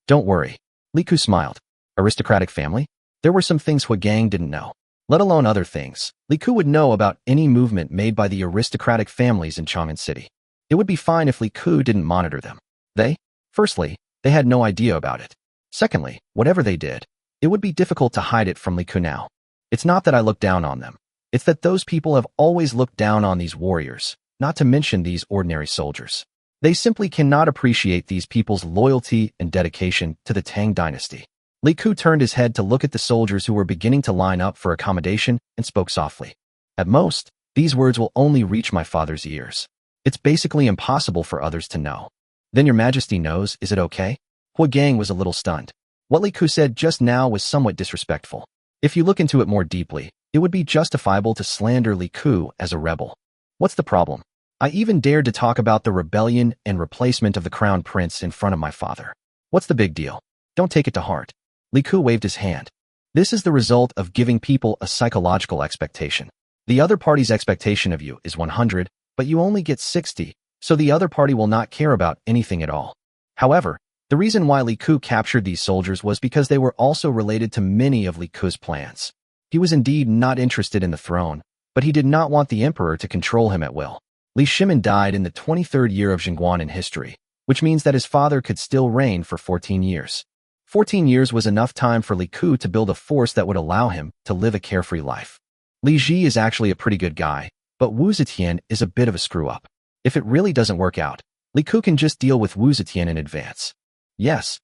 Don't worry. Li Ku smiled. Aristocratic family? There were some things Huigang didn't know. Let alone other things. Li Ku would know about any movement made by the aristocratic families in Chang'an City. It would be fine if Li Ku didn't monitor them. Firstly, they had no idea about it. Secondly, whatever they did, it would be difficult to hide it from Li Ku now. It's not that I look down on them. It's that those people have always looked down on these warriors, not to mention these ordinary soldiers. They simply cannot appreciate these people's loyalty and dedication to the Tang dynasty. Li Ku turned his head to look at the soldiers who were beginning to line up for accommodation and spoke softly. At most, these words will only reach my father's ears. It's basically impossible for others to know. Then your majesty knows, is it okay? Huigang was a little stunned. What Li Ku said just now was somewhat disrespectful. If you look into it more deeply, it would be justifiable to slander Li Ku as a rebel. What's the problem? I even dared to talk about the rebellion and replacement of the crown prince in front of my father. What's the big deal? Don't take it to heart. Li Ku waved his hand. This is the result of giving people a psychological expectation. The other party's expectation of you is 100, but you only get 60, so the other party will not care about anything at all. However, the reason why Li Ku captured these soldiers was because they were also related to many of Li Ku's plans. He was indeed not interested in the throne, but he did not want the emperor to control him at will. Li Shimin died in the 23rd year of Jingguan in history, which means that his father could still reign for 14 years. 14 years was enough time for Li Ku to build a force that would allow him to live a carefree life. Li Ji is actually a pretty good guy, but Wu Zetian is a bit of a screw-up. If it really doesn't work out, Li Ku can just deal with Wu Zetian in advance. Yes.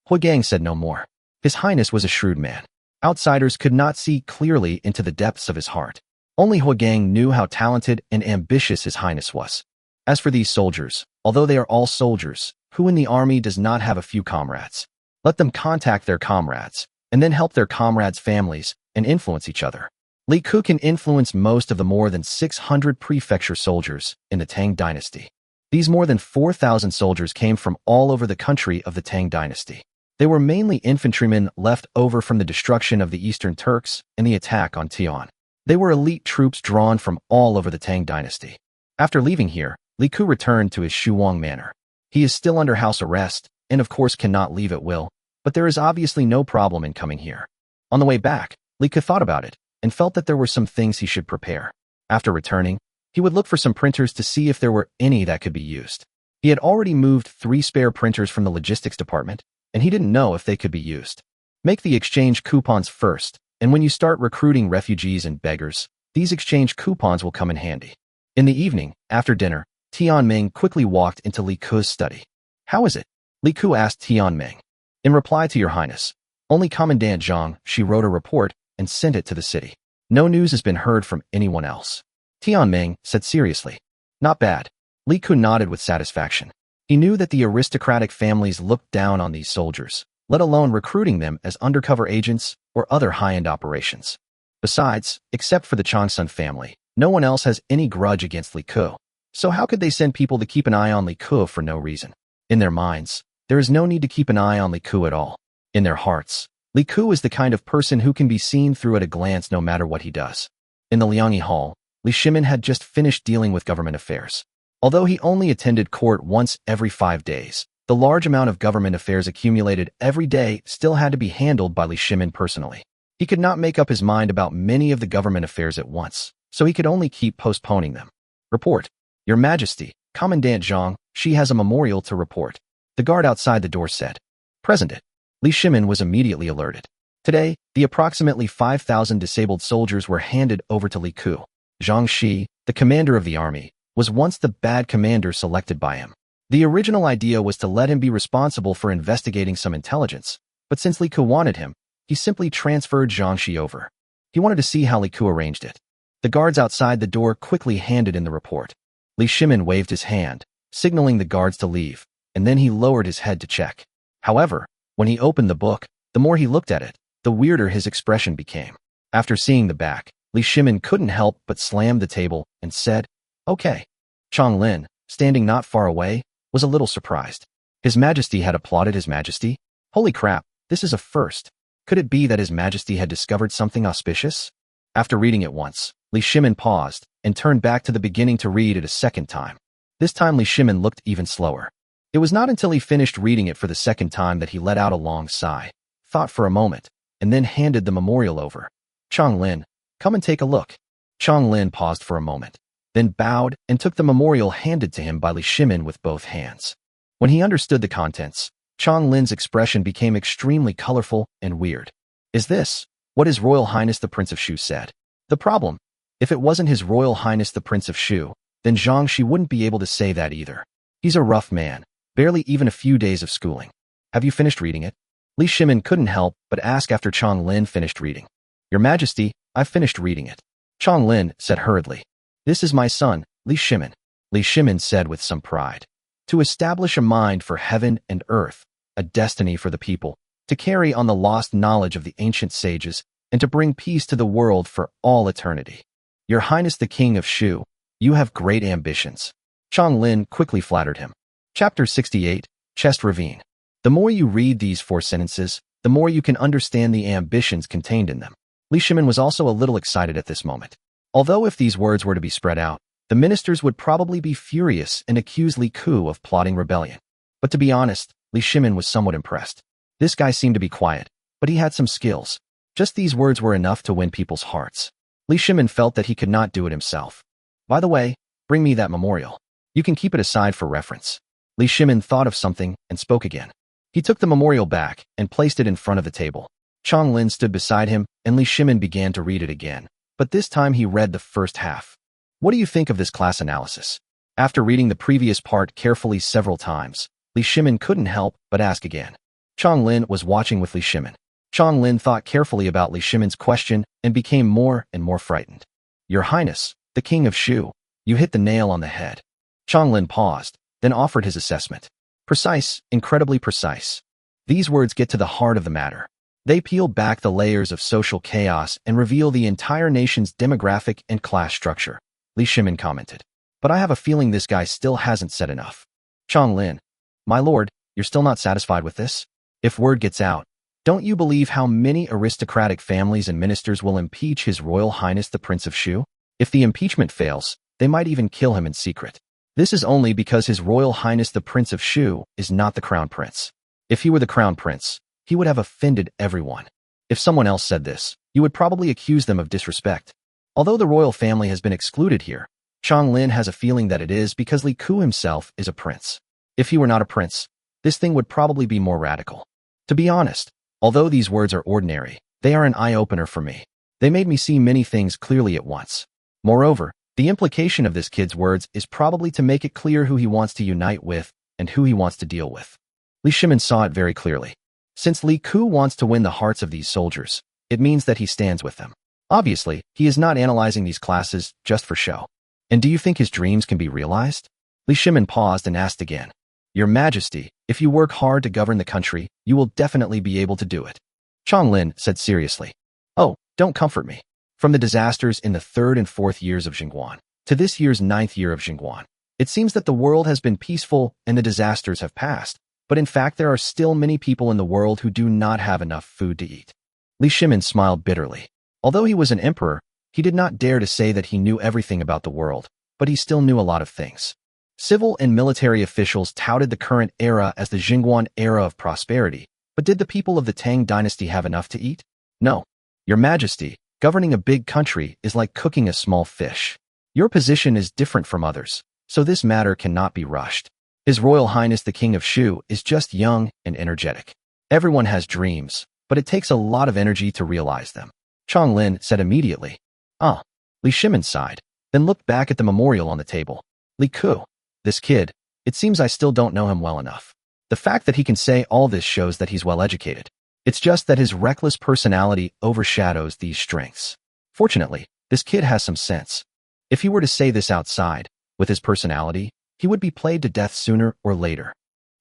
Huigang said no more. His Highness was a shrewd man. Outsiders could not see clearly into the depths of his heart. Only Huigang knew how talented and ambitious His Highness was. As for these soldiers, although they are all soldiers, who in the army does not have a few comrades? Let them contact their comrades, and then help their comrades' families, and influence each other. Li Ku can influence most of the more than 600 prefecture soldiers in the Tang dynasty. These more than 4,000 soldiers came from all over the country of the Tang dynasty. They were mainly infantrymen left over from the destruction of the Eastern Turks and the attack on Tian. They were elite troops drawn from all over the Tang dynasty. After leaving here, Li Ku returned to his Shuang manor. He is still under house arrest, and of course cannot leave at will, but there is obviously no problem in coming here. On the way back, Li Ku thought about it, and felt that there were some things he should prepare. After returning, he would look for some printers to see if there were any that could be used. He had already moved 3 spare printers from the logistics department, and he didn't know if they could be used. Make the exchange coupons first, and when you start recruiting refugees and beggars, these exchange coupons will come in handy. In the evening, after dinner, Tianming quickly walked into Li Ku's study. How is it? Li Ku asked Tianming. In reply to your highness, only Commandant Zhang, she wrote a report and sent it to the city. No news has been heard from anyone else. Tianming said seriously. Not bad. Li Ku nodded with satisfaction. He knew that the aristocratic families looked down on these soldiers, let alone recruiting them as undercover agents or other high-end operations. Besides, except for the Changsun family, no one else has any grudge against Li Ku. So how could they send people to keep an eye on Li Ku for no reason? In their minds, there is no need to keep an eye on Li Ku at all. In their hearts, Li Ku is the kind of person who can be seen through at a glance no matter what he does. In the Liangyi Hall, Li Shimin had just finished dealing with government affairs. Although he only attended court once every 5 days, the large amount of government affairs accumulated every day still had to be handled by Li Shimin personally. He could not make up his mind about many of the government affairs at once, so he could only keep postponing them. Report. Your Majesty, Commandant Zhang, she has a memorial to report. The guard outside the door said. Present it. Li Shimin was immediately alerted. Today, the approximately 5,000 disabled soldiers were handed over to Li Ku. Zhang Shi, the commander of the army, was once the bad commander selected by him. The original idea was to let him be responsible for investigating some intelligence, but since Li Ku wanted him, he simply transferred Zhang Shi over. He wanted to see how Li Ku arranged it. The guards outside the door quickly handed in the report. Li Shimin waved his hand, signaling the guards to leave, and then he lowered his head to check. However, when he opened the book, the more he looked at it, the weirder his expression became. After seeing the back, Li Shimin couldn't help but slam the table and said, "Okay." Chong Lin, standing not far away, was a little surprised. His Majesty had applauded His Majesty? Holy crap, this is a first. Could it be that His Majesty had discovered something auspicious? After reading it once, Li Shimin paused and turned back to the beginning to read it a second time. This time Li Shimin looked even slower. It was not until he finished reading it for the second time that he let out a long sigh, thought for a moment, and then handed the memorial over. "Chong Lin, come and take a look." Chong Lin paused for a moment, then bowed and took the memorial handed to him by Li Shimin with both hands. When he understood the contents, Chong Lin's expression became extremely colorful and weird. "Is this what His Royal Highness the Prince of Shu said?" The problem? If it wasn't His Royal Highness the Prince of Shu, then Zhang Shi wouldn't be able to say that either. He's a rough man, barely even a few days of schooling. "Have you finished reading it?" Li Shimin couldn't help but ask after Chong Lin finished reading. "Your Majesty, I've finished reading it." Chong Lin said hurriedly. "This is my son, Li Shimin," Li Shimin said with some pride. "To establish a mind for heaven and earth, a destiny for the people, to carry on the lost knowledge of the ancient sages, and to bring peace to the world for all eternity. Your Highness the King of Shu, you have great ambitions." Chong Lin quickly flattered him. Chapter 68, Chest Ravine. The more you read these 4 sentences, the more you can understand the ambitions contained in them. Li Shimin was also a little excited at this moment. Although if these words were to be spread out, the ministers would probably be furious and accuse Li Ku of plotting rebellion. But to be honest, Li Shimin was somewhat impressed. This guy seemed to be quiet, but he had some skills. Just these words were enough to win people's hearts. Li Shimin felt that he could not do it himself. "By the way, bring me that memorial. You can keep it aside for reference." Li Shimin thought of something and spoke again. He took the memorial back and placed it in front of the table. Chong Lin stood beside him, and Li Shimin began to read it again, but this time he read the first half. "What do you think of this class analysis?" After reading the previous part carefully several times, Li Shimin couldn't help but ask again. Chong Lin was watching with Li Shimin. Chong Lin thought carefully about Li Shimin's question and became more and more frightened. "Your Highness, the King of Shu, you hit the nail on the head." Chong Lin paused, then offered his assessment. "Precise, incredibly precise. These words get to the heart of the matter. They peel back the layers of social chaos and reveal the entire nation's demographic and class structure," Li Shimin commented. "But I have a feeling this guy still hasn't said enough." Chong Lin, "My lord, you're still not satisfied with this? If word gets out, don't you believe how many aristocratic families and ministers will impeach His Royal Highness the Prince of Shu? If the impeachment fails, they might even kill him in secret. This is only because His Royal Highness the Prince of Shu is not the Crown Prince. If he were the Crown Prince, he would have offended everyone. If someone else said this, you would probably accuse them of disrespect. Although the royal family has been excluded here, Chong Lin has a feeling that it is because Li Ku himself is a prince. If he were not a prince, this thing would probably be more radical. To be honest, although these words are ordinary, they are an eye-opener for me. They made me see many things clearly at once. Moreover, the implication of this kid's words is probably to make it clear who he wants to unite with and who he wants to deal with." Li Shimin saw it very clearly. Since Li Ku wants to win the hearts of these soldiers, it means that he stands with them. Obviously, he is not analyzing these classes just for show. And do you think his dreams can be realized? Li Shimin paused and asked again. "Your Majesty, if you work hard to govern the country, you will definitely be able to do it." Chong Lin said seriously. "Oh, don't comfort me. From the disasters in the 3rd and 4th years of Jingguan to this year's 9th year of Jingguan, it seems that the world has been peaceful and the disasters have passed. But in fact, there are still many people in the world who do not have enough food to eat." Li Shimin smiled bitterly. Although he was an emperor, he did not dare to say that he knew everything about the world, but he still knew a lot of things. Civil and military officials touted the current era as the Jingguan era of prosperity, but did the people of the Tang dynasty have enough to eat? No. Your Majesty, governing a big country is like cooking a small fish. Your position is different from others, so this matter cannot be rushed. His Royal Highness the King of Shu is just young and energetic. Everyone has dreams, but it takes a lot of energy to realize them. Chong Lin said immediately. "Ah." Li Shimin sighed, then looked back at the memorial on the table. "Li Ku, this kid, it seems I still don't know him well enough. The fact that he can say all this shows that he's well educated. It's just that his reckless personality overshadows these strengths. Fortunately, this kid has some sense. If he were to say this outside, with his personality, he would be played to death sooner or later."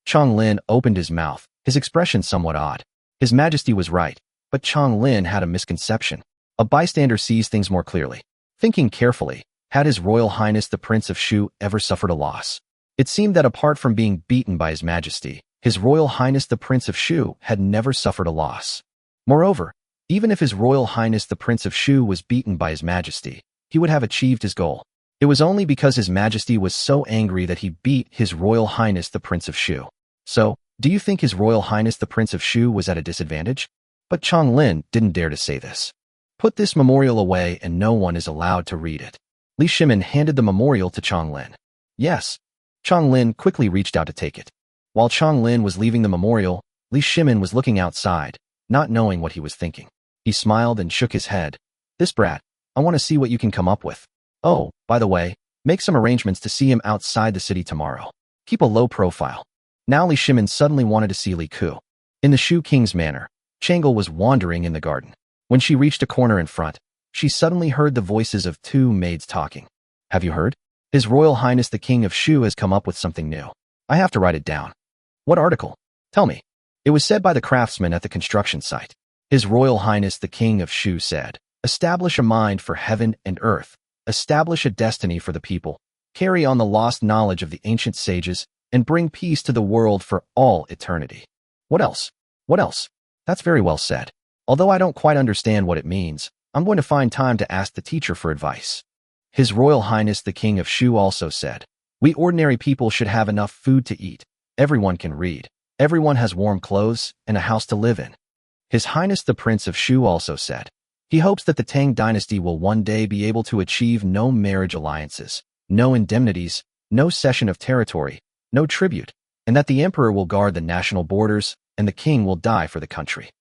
Chong Lin opened his mouth, his expression somewhat odd. His Majesty was right. But Chang Lin had a misconception. A bystander sees things more clearly. Thinking carefully, had His Royal Highness the Prince of Shu ever suffered a loss? It seemed that apart from being beaten by His Majesty, His Royal Highness the Prince of Shu had never suffered a loss. Moreover, even if His Royal Highness the Prince of Shu was beaten by His Majesty, he would have achieved his goal. It was only because His Majesty was so angry that he beat His Royal Highness the Prince of Shu. So, do you think His Royal Highness the Prince of Shu was at a disadvantage? But Chang Lin didn't dare to say this. Put this memorial away and no one is allowed to read it. Li Shimin handed the memorial to Chang Lin. Yes. Chang Lin quickly reached out to take it. While Chang Lin was leaving the memorial, Li Shimin was looking outside, not knowing what he was thinking. He smiled and shook his head. This brat, I want to see what you can come up with. Oh, by the way, make some arrangements to see him outside the city tomorrow. Keep a low profile. Now Li Shimin suddenly wanted to see Li Ku. In the Shu King's manor, Changle was wandering in the garden. When she reached a corner in front, she suddenly heard the voices of two maids talking. Have you heard? His Royal Highness the King of Shu has come up with something new. I have to write it down. What article? Tell me. It was said by the craftsman at the construction site. His Royal Highness the King of Shu said, establish a mind for heaven and earth, establish a destiny for the people, carry on the lost knowledge of the ancient sages, and bring peace to the world for all eternity. What else? What else? That's very well said. Although I don't quite understand what it means, I'm going to find time to ask the teacher for advice. His Royal Highness the King of Shu also said, we ordinary people should have enough food to eat. Everyone can read. Everyone has warm clothes and a house to live in. His Highness the Prince of Shu also said, he hopes that the Tang dynasty will one day be able to achieve no marriage alliances, no indemnities, no cession of territory, no tribute, and that the emperor will guard the national borders and the king will die for the country.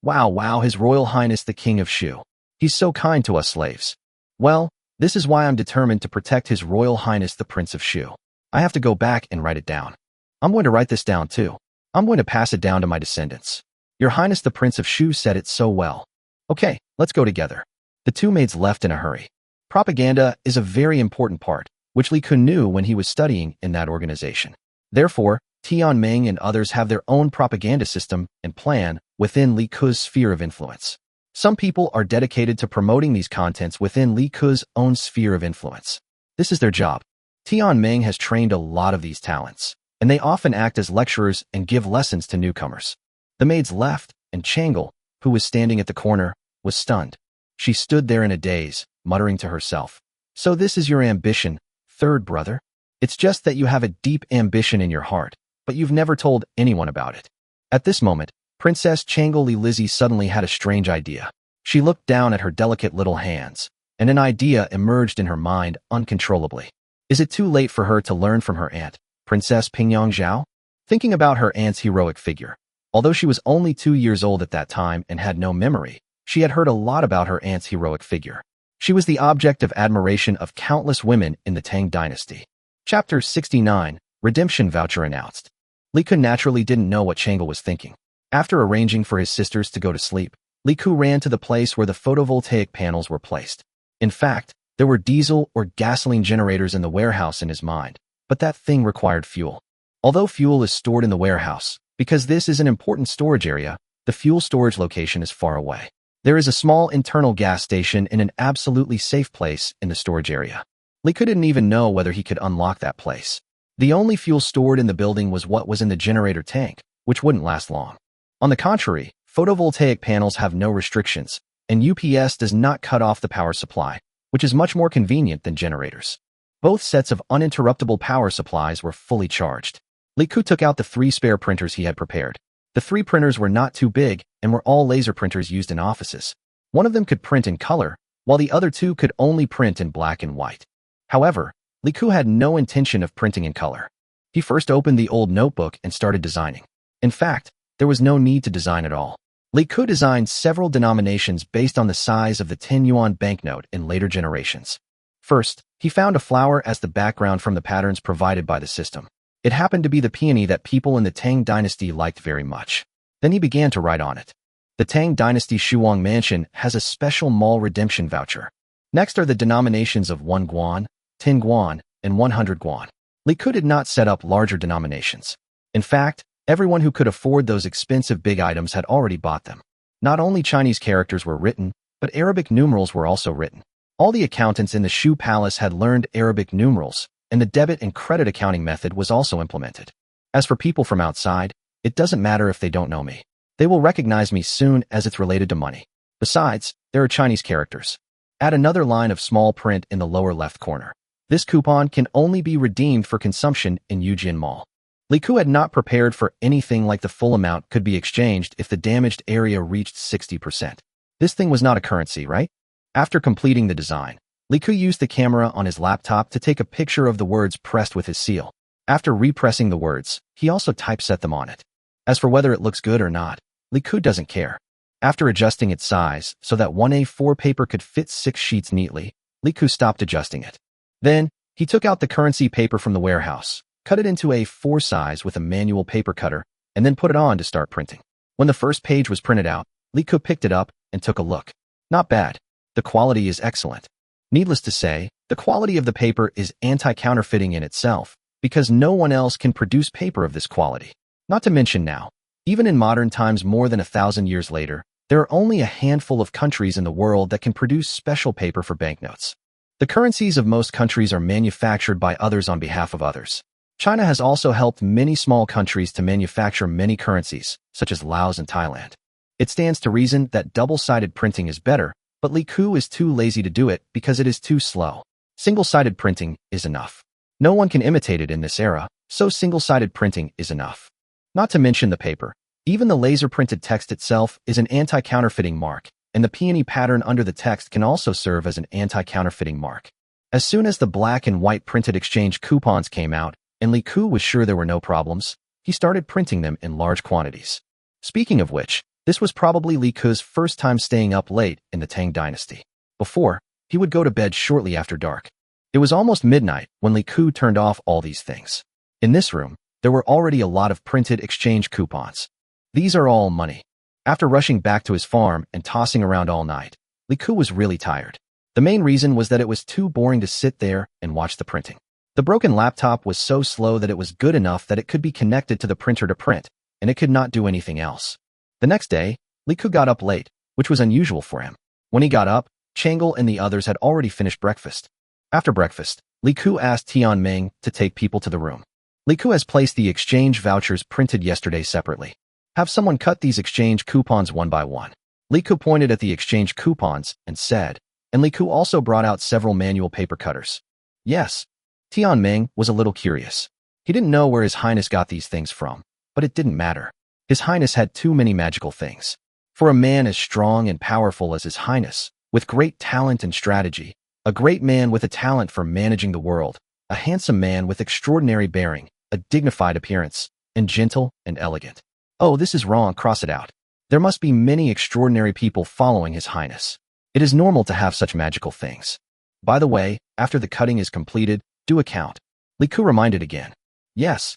Wow, His Royal Highness the King of Shu. He's so kind to us slaves. Well, this is why I'm determined to protect His Royal Highness the Prince of Shu. I have to go back and write it down. I'm going to write this down too. I'm going to pass it down to my descendants. Your Highness the Prince of Shu said it so well. Okay, let's go together. The two maids left in a hurry. Propaganda is a very important part, which Li Kun knew when he was studying in that organization. Therefore, Tian Meng and others have their own propaganda system and plan within Li Ku's sphere of influence. Some people are dedicated to promoting these contents within Li Ku's own sphere of influence. This is their job. Tian Meng has trained a lot of these talents, and they often act as lecturers and give lessons to newcomers. The maids left, and Changle, who was standing at the corner, was stunned. She stood there in a daze, muttering to herself, so this is your ambition, third brother? It's just that you have a deep ambition in your heart, but you've never told anyone about it. At this moment, Princess Changle Li Lizzie suddenly had a strange idea. She looked down at her delicate little hands, and an idea emerged in her mind uncontrollably. Is it too late for her to learn from her aunt, Princess Pingyang Zhao? Thinking about her aunt's heroic figure, although she was only 2 years old at that time and had no memory, she had heard a lot about her aunt's heroic figure. She was the object of admiration of countless women in the Tang dynasty. Chapter 69, Redemption Voucher announced. Li Ku naturally didn't know what Changle was thinking. After arranging for his sisters to go to sleep, Li Ku ran to the place where the photovoltaic panels were placed. In fact, there were diesel or gasoline generators in the warehouse in his mind, but that thing required fuel. Although fuel is stored in the warehouse, because this is an important storage area, the fuel storage location is far away. There is a small internal gas station in an absolutely safe place in the storage area. Li Ku didn't even know whether he could unlock that place. The only fuel stored in the building was what was in the generator tank, which wouldn't last long. On the contrary, photovoltaic panels have no restrictions, and UPS does not cut off the power supply, which is much more convenient than generators. Both sets of uninterruptible power supplies were fully charged. Li Ku took out the 3 spare printers he had prepared. The 3 printers were not too big and were all laser printers used in offices. One of them could print in color, while the other 2 could only print in black and white. However, Li Ku had no intention of printing in color. He first opened the old notebook and started designing. In fact, there was no need to design at all. Li Ku designed several denominations based on the size of the 10-yuan banknote in later generations. First, he found a flower as the background from the patterns provided by the system. It happened to be the peony that people in the Tang dynasty liked very much. Then he began to write on it. The Tang dynasty Shuang Mansion has a special mall redemption voucher. Next are the denominations of 1 guan, 10 guan, and 100 guan. Li Ku did not set up larger denominations. In fact, everyone who could afford those expensive big items had already bought them. Not only Chinese characters were written, but Arabic numerals were also written. All the accountants in the Shu Palace had learned Arabic numerals, and the debit and credit accounting method was also implemented. As for people from outside, it doesn't matter if they don't know me. They will recognize me soon as it's related to money. Besides, there are Chinese characters. Add another line of small print in the lower left corner. This coupon can only be redeemed for consumption in Eugene Mall. Li Ku had not prepared for anything like the full amount could be exchanged if the damaged area reached 60%. This thing was not a currency, right? After completing the design, Li Ku used the camera on his laptop to take a picture of the words pressed with his seal. After repressing the words, he also typeset them on it. As for whether it looks good or not, Li Ku doesn't care. After adjusting its size so that 1A4 paper could fit 6 sheets neatly, Li Ku stopped adjusting it. Then, he took out the currency paper from the warehouse, cut it into A4 size with a manual paper cutter, and then put it on to start printing. When the first page was printed out, Li Ku picked it up and took a look. Not bad. The quality is excellent. Needless to say, the quality of the paper is anti-counterfeiting in itself, because no one else can produce paper of this quality. Not to mention now, even in modern times more than 1,000 years later, there are only a handful of countries in the world that can produce special paper for banknotes. The currencies of most countries are manufactured by others on behalf of others. China has also helped many small countries to manufacture many currencies, such as Laos and Thailand. It stands to reason that double-sided printing is better, but Li Ku is too lazy to do it because it is too slow. Single-sided printing is enough. No one can imitate it in this era, so single-sided printing is enough. Not to mention the paper. Even the laser-printed text itself is an anti-counterfeiting mark, and the peony pattern under the text can also serve as an anti-counterfeiting mark. As soon as the black and white printed exchange coupons came out, and Li Ku was sure there were no problems, he started printing them in large quantities. Speaking of which, this was probably Li Ku's first time staying up late in the Tang dynasty. Before, he would go to bed shortly after dark. It was almost midnight when Li Ku turned off all these things. In this room, there were already a lot of printed exchange coupons. These are all money. After rushing back to his farm and tossing around all night, Li Ku was really tired. The main reason was that it was too boring to sit there and watch the printing. The broken laptop was so slow that it was good enough that it could be connected to the printer to print, and it could not do anything else. The next day, Li Ku got up late, which was unusual for him. When he got up, Chang'e and the others had already finished breakfast. After breakfast, Li Ku asked Tianming to take people to the room. Li Ku has placed the exchange vouchers printed yesterday separately. Have someone cut these exchange coupons one by one. Li Ku pointed at the exchange coupons and said, and Li Ku also brought out several manual paper cutters. Yes. Tianming was a little curious. He didn't know where His Highness got these things from, but it didn't matter. His Highness had too many magical things. For a man as strong and powerful as His Highness, with great talent and strategy, a great man with a talent for managing the world, a handsome man with extraordinary bearing, a dignified appearance, and gentle and elegant. Oh, this is wrong, cross it out. There must be many extraordinary people following His Highness. It is normal to have such magical things. By the way, after the cutting is completed, do a count. Li Ku reminded again. Yes.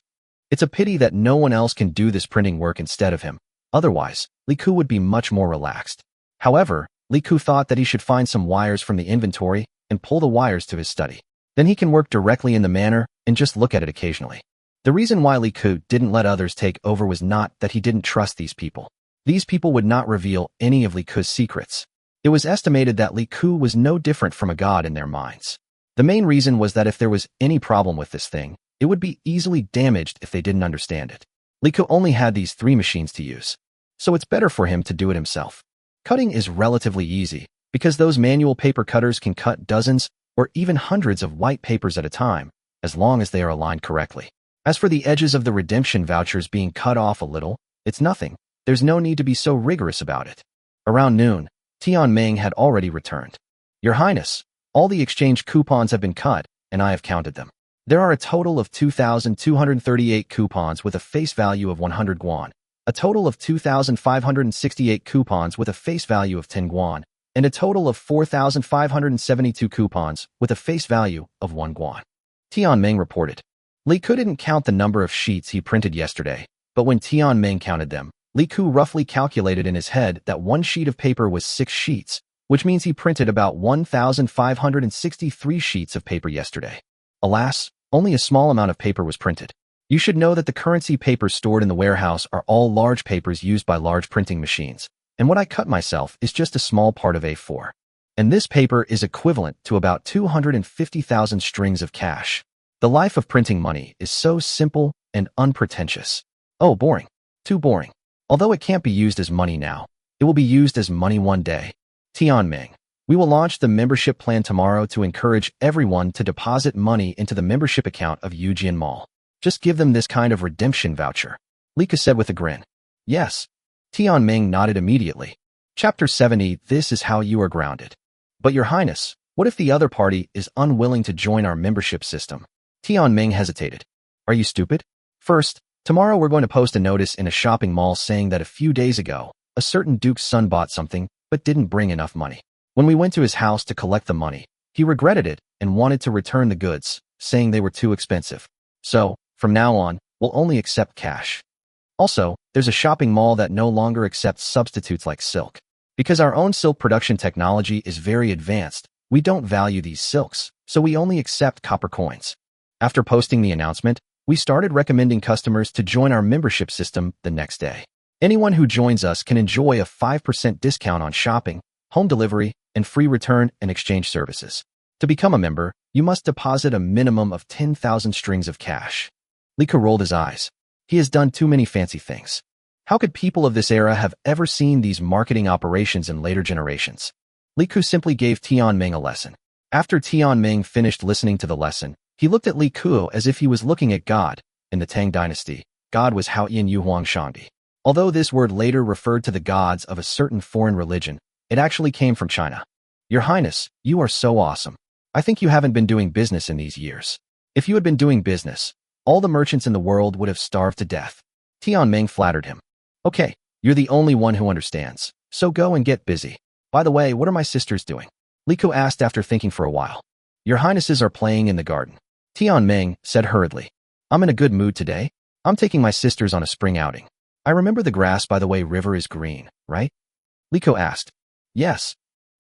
It's a pity that no one else can do this printing work instead of him. Otherwise, Li Ku would be much more relaxed. However, Li Ku thought that he should find some wires from the inventory and pull the wires to his study. Then he can work directly in the manor and just look at it occasionally. The reason why Li Ku didn't let others take over was not that he didn't trust these people. These people would not reveal any of Li Ku's secrets. It was estimated that Li Ku was no different from a god in their minds. The main reason was that if there was any problem with this thing, it would be easily damaged if they didn't understand it. Li Ku only had these 3 machines to use, so it's better for him to do it himself. Cutting is relatively easy, because those manual paper cutters can cut dozens or even hundreds of white papers at a time, as long as they are aligned correctly. As for the edges of the redemption vouchers being cut off a little, it's nothing. There's no need to be so rigorous about it. Around noon, Tianming had already returned. Your Highness, all the exchange coupons have been cut, and I have counted them. There are a total of 2,238 coupons with a face value of 100 guan, a total of 2,568 coupons with a face value of 10 guan, and a total of 4,572 coupons with a face value of 1 guan. Tianming reported. Li Ku didn't count the number of sheets he printed yesterday, but when Tianming counted them, Li Ku roughly calculated in his head that one sheet of paper was 6 sheets, which means he printed about 1,563 sheets of paper yesterday. Alas, only a small amount of paper was printed. You should know that the currency papers stored in the warehouse are all large papers used by large printing machines, and what I cut myself is just a small part of A4. And this paper is equivalent to about 250,000 strings of cash. The life of printing money is so simple and unpretentious. Oh, boring. Too boring. Although it can't be used as money now, it will be used as money one day. Tianming. We will launch the membership plan tomorrow to encourage everyone to deposit money into the membership account of Yujian Mall. Just give them this kind of redemption voucher. Lika said with a grin. Yes. Tianming nodded immediately. Chapter 70. This is how you are grounded. But Your Highness, what if the other party is unwilling to join our membership system? Tianming hesitated. Are you stupid? First, tomorrow we're going to post a notice in a shopping mall saying that a few days ago, a certain duke's son bought something but didn't bring enough money. When we went to his house to collect the money, he regretted it and wanted to return the goods, saying they were too expensive. So, from now on, we'll only accept cash. Also, there's a shopping mall that no longer accepts substitutes like silk. Because our own silk production technology is very advanced, we don't value these silks, so we only accept copper coins. After posting the announcement, we started recommending customers to join our membership system the next day. Anyone who joins us can enjoy a 5% discount on shopping, home delivery, and free return and exchange services. To become a member, you must deposit a minimum of 10,000 strings of cash. Lika rolled his eyes. He has done too many fancy things. How could people of this era have ever seen these marketing operations in later generations? Liku simply gave Tianming a lesson. After Tianming finished listening to the lesson, he looked at Liku as if he was looking at God. In the Tang dynasty, God was Haoyan Yuhuang Shangdi. Although this word later referred to the gods of a certain foreign religion, it actually came from China. Your Highness, you are so awesome. I think you haven't been doing business in these years. If you had been doing business, all the merchants in the world would have starved to death. Tianming flattered him. Okay, you're the only one who understands, so go and get busy. By the way, what are my sisters doing? Liku asked after thinking for a while. Your Highnesses are playing in the garden. Tianming said hurriedly. I'm in a good mood today. I'm taking my sisters on a spring outing. I remember the grass by the way river is green, right? Liku asked. Yes.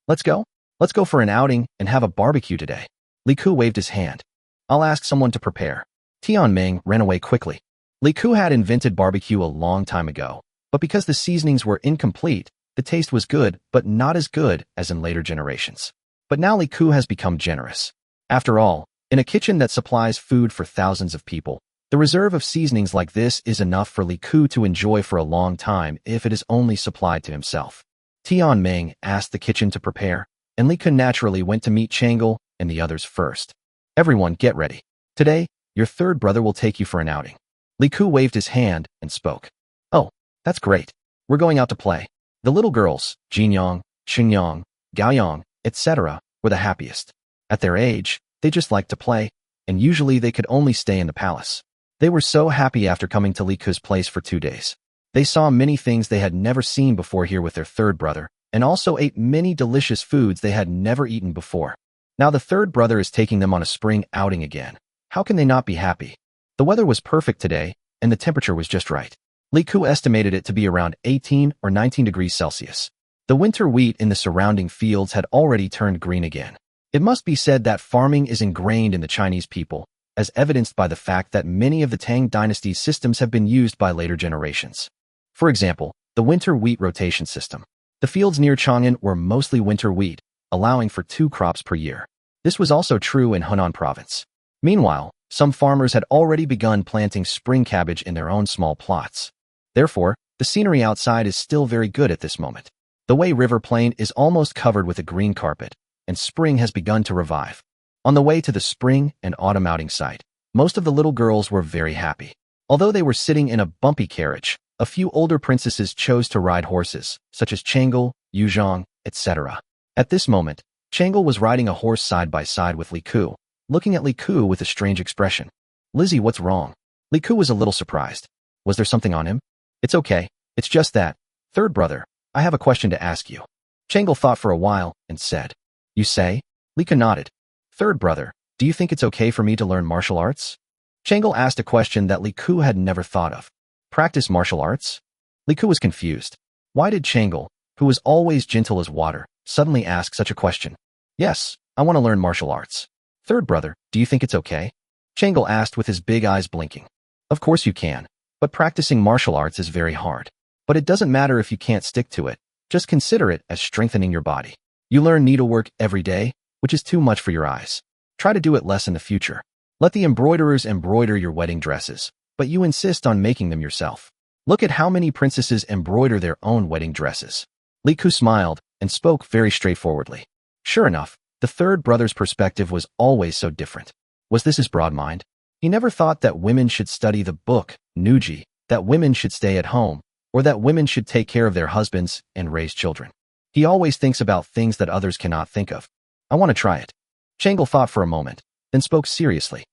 Let's go? Let's go for an outing and have a barbecue today. Liku waved his hand. I'll ask someone to prepare. Tianming ran away quickly. Liku had invented barbecue a long time ago, but because the seasonings were incomplete, the taste was good, but not as good as in later generations. But now Liku has become generous. After all, in a kitchen that supplies food for thousands of people, the reserve of seasonings like this is enough for Liku to enjoy for a long time if it is only supplied to himself. Tianming asked the kitchen to prepare, and Liku naturally went to meet Chang'e and the others first. Everyone get ready. Today, your third brother will take you for an outing. Liku waved his hand and spoke. Oh, that's great. We're going out to play. The little girls, Jinyang, Xingyang, Gaoyang, etc., were the happiest. At their age, they just liked to play, and usually they could only stay in the palace. They were so happy after coming to Liku's place for 2 days. They saw many things they had never seen before here with their third brother, and also ate many delicious foods they had never eaten before. Now the third brother is taking them on a spring outing again. How can they not be happy? The weather was perfect today, and the temperature was just right. Liku estimated it to be around 18 or 19 degrees Celsius. The winter wheat in the surrounding fields had already turned green again. It must be said that farming is ingrained in the Chinese people, as evidenced by the fact that many of the Tang dynasty's systems have been used by later generations. For example, the winter wheat rotation system. The fields near Chang'an were mostly winter wheat, allowing for 2 crops per year. This was also true in Hunan province. Meanwhile, some farmers had already begun planting spring cabbage in their own small plots. Therefore, the scenery outside is still very good at this moment. The Wei River plain is almost covered with a green carpet, and spring has begun to revive. On the way to the spring and autumn outing site, most of the little girls were very happy. Although they were sitting in a bumpy carriage, a few older princesses chose to ride horses, such as Chang'e, Yuzhong, etc. At this moment, Chang'e was riding a horse side by side with Liku, looking at Liku with a strange expression. Lizzie, what's wrong? Liku was a little surprised. Was there something on him? It's okay. It's just that. Third brother, I have a question to ask you. Chang'e thought for a while and said. You say? Liku nodded. Third brother, do you think it's okay for me to learn martial arts? Chang'e asked a question that Liku had never thought of. Practice martial arts? Liku was confused. Why did Chang'e, who was always gentle as water, suddenly ask such a question? Yes, I want to learn martial arts. Third brother, do you think it's okay? Chang'e asked with his big eyes blinking. Of course you can, but practicing martial arts is very hard. But it doesn't matter if you can't stick to it. Just consider it as strengthening your body. You learn needlework every day, which is too much for your eyes. Try to do it less in the future. Let the embroiderers embroider your wedding dresses, but you insist on making them yourself. Look at how many princesses embroider their own wedding dresses. Li Ku smiled and spoke very straightforwardly. Sure enough, the third brother's perspective was always so different. Was this his broad mind? He never thought that women should study the book, Nuji, that women should stay at home, or that women should take care of their husbands and raise children. He always thinks about things that others cannot think of. I want to try it. Changle thought for a moment, then spoke seriously.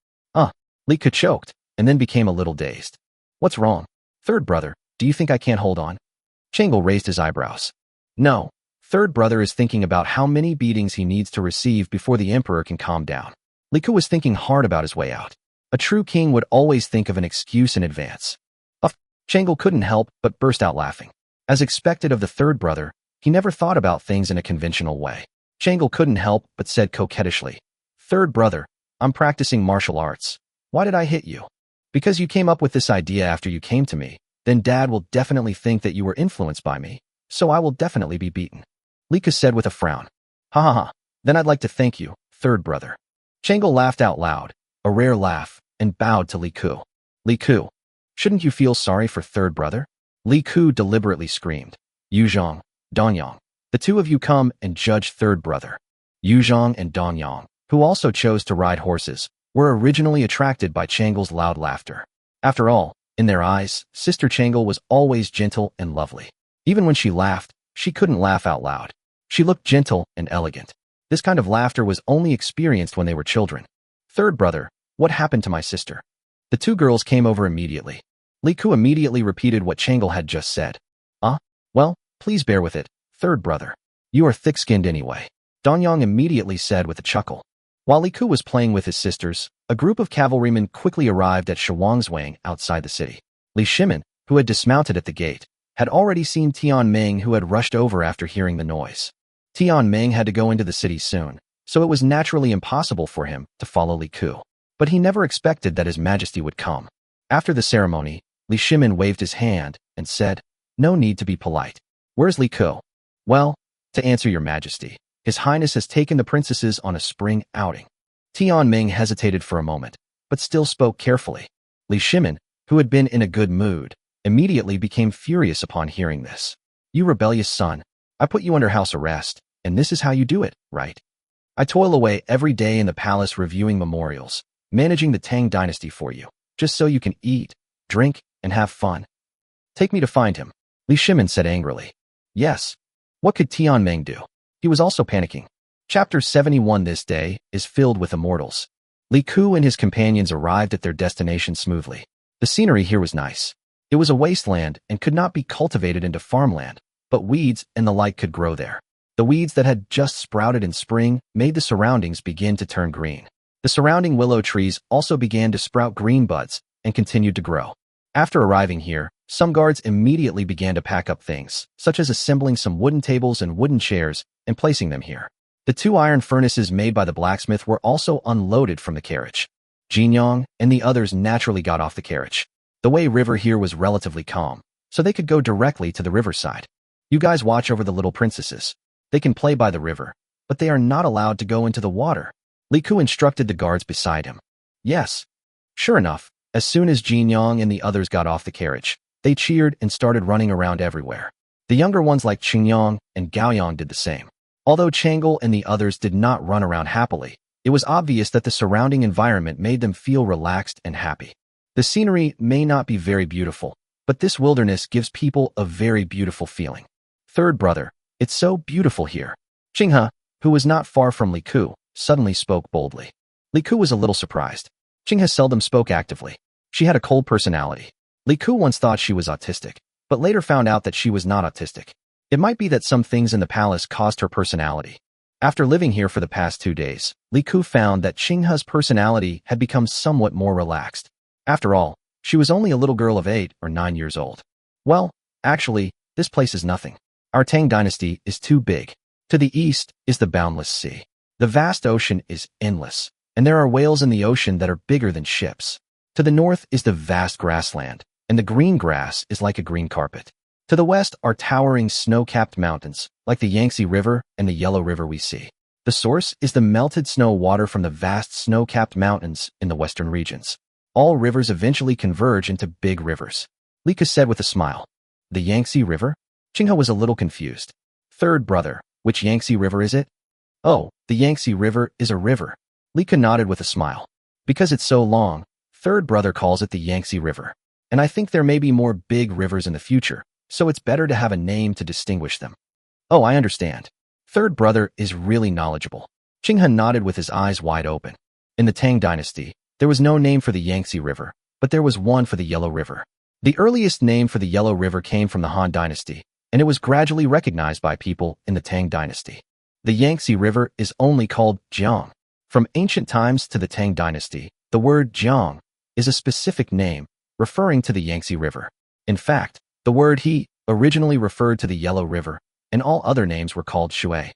Li Ku choked, and then became a little dazed. What's wrong? Third brother, do you think I can't hold on? Changle raised his eyebrows. No. Third brother is thinking about how many beatings he needs to receive before the emperor can calm down. Li Ku was thinking hard about his way out. A true king would always think of an excuse in advance. Changle couldn't help but burst out laughing. As expected of the third brother, he never thought about things in a conventional way. Changle couldn't help but said coquettishly, Third brother, I'm practicing martial arts. Why did I hit you? Because you came up with this idea after you came to me, then Dad will definitely think that you were influenced by me, so I will definitely be beaten. Li Ku said with a frown. Ha ha ha, then I'd like to thank you, third brother. Changle laughed out loud, a rare laugh, and bowed to Li Ku. Li Ku, shouldn't you feel sorry for third brother? Li Ku deliberately screamed. Yuzhong, Dongyang, the two of you come and judge third brother. Yuzhong and Dongyang, who also chose to ride horses, were originally attracted by Changle's loud laughter. After all, in their eyes, Sister Changle was always gentle and lovely. Even when she laughed, she couldn't laugh out loud. She looked gentle and elegant. This kind of laughter was only experienced when they were children. Third brother, what happened to my sister? The two girls came over immediately. Li Ku immediately repeated what Changle had just said. Well, please bear with it, third brother. You are thick-skinned anyway. Dongyang immediately said with a chuckle. While Li Ku was playing with his sisters, a group of cavalrymen quickly arrived at Shuangzwang outside the city. Li Shimin, who had dismounted at the gate, had already seen Tian Meng, who had rushed over after hearing the noise. Tian Meng had to go into the city soon, so it was naturally impossible for him to follow Li Ku. But he never expected that His Majesty would come. After the ceremony, Li Shimin waved his hand and said, No need to be polite. Where's Li Ku? Well, to answer your Majesty, His Highness has taken the princesses on a spring outing. Tian Meng hesitated for a moment, but still spoke carefully. Li Shimin, who had been in a good mood, immediately became furious upon hearing this. You rebellious son, I put you under house arrest, and this is how you do it, right? I toil away every day in the palace reviewing memorials, managing the Tang dynasty for you, just so you can eat, drink, and have fun. Take me to find him, Li Shimin said angrily. Yes. What could Tian Meng do? He was also panicking. Chapter 71 this day is filled with immortals. Li Ku and his companions arrived at their destination smoothly. The scenery here was nice. It was a wasteland and could not be cultivated into farmland, but weeds and the like could grow there. The weeds that had just sprouted in spring made the surroundings begin to turn green. The surrounding willow trees also began to sprout green buds and continued to grow. After arriving here, some guards immediately began to pack up things, such as assembling some wooden tables and wooden chairs and placing them here. The 2 iron furnaces made by the blacksmith were also unloaded from the carriage. Jinyang and the others naturally got off the carriage. The Wei River here was relatively calm, so they could go directly to the riverside. You guys watch over the little princesses. They can play by the river, but they are not allowed to go into the water. Li Ku instructed the guards beside him. Yes. Sure enough, as soon as Jinyang and the others got off the carriage, they cheered and started running around everywhere. The younger ones like Qingyang and Gaoyang did the same. Although Changle and the others did not run around happily, it was obvious that the surrounding environment made them feel relaxed and happy. The scenery may not be very beautiful, but this wilderness gives people a very beautiful feeling. Third brother, it's so beautiful here. Qinghe, who was not far from Li Ku, suddenly spoke boldly. Li Ku was a little surprised. Qinghe seldom spoke actively. She had a cold personality. Li Ku once thought she was autistic, but later found out that she was not autistic. It might be that some things in the palace caused her personality. After living here for the past 2 days, Li Ku found that Qinghe's personality had become somewhat more relaxed. After all, she was only a little girl of 8 or 9 years old. Well, actually, this place is nothing. Our Tang dynasty is too big. To the east is the boundless sea. The vast ocean is endless, and there are whales in the ocean that are bigger than ships. To the north is the vast grassland, and the green grass is like a green carpet. To the west are towering snow-capped mountains, like the Yangtze River and the Yellow River we see. The source is the melted snow water from the vast snow-capped mountains in the western regions. All rivers eventually converge into big rivers. Lika said with a smile. The Yangtze River? Qinghe was a little confused. Third brother, which Yangtze River is it? Oh, the Yangtze River is a river. Lika nodded with a smile. Because it's so long, third brother calls it the Yangtze River. And I think there may be more big rivers in the future, so it's better to have a name to distinguish them. Oh, I understand. Third brother is really knowledgeable. Qinghe nodded with his eyes wide open. In the Tang dynasty, there was no name for the Yangtze River, but there was one for the Yellow River. The earliest name for the Yellow River came from the Han dynasty, and it was gradually recognized by people in the Tang dynasty. The Yangtze River is only called Jiang. From ancient times to the Tang dynasty, the word Jiang is a specific name referring to the Yangtze River. In fact, the word he originally referred to the Yellow River, and all other names were called Shui.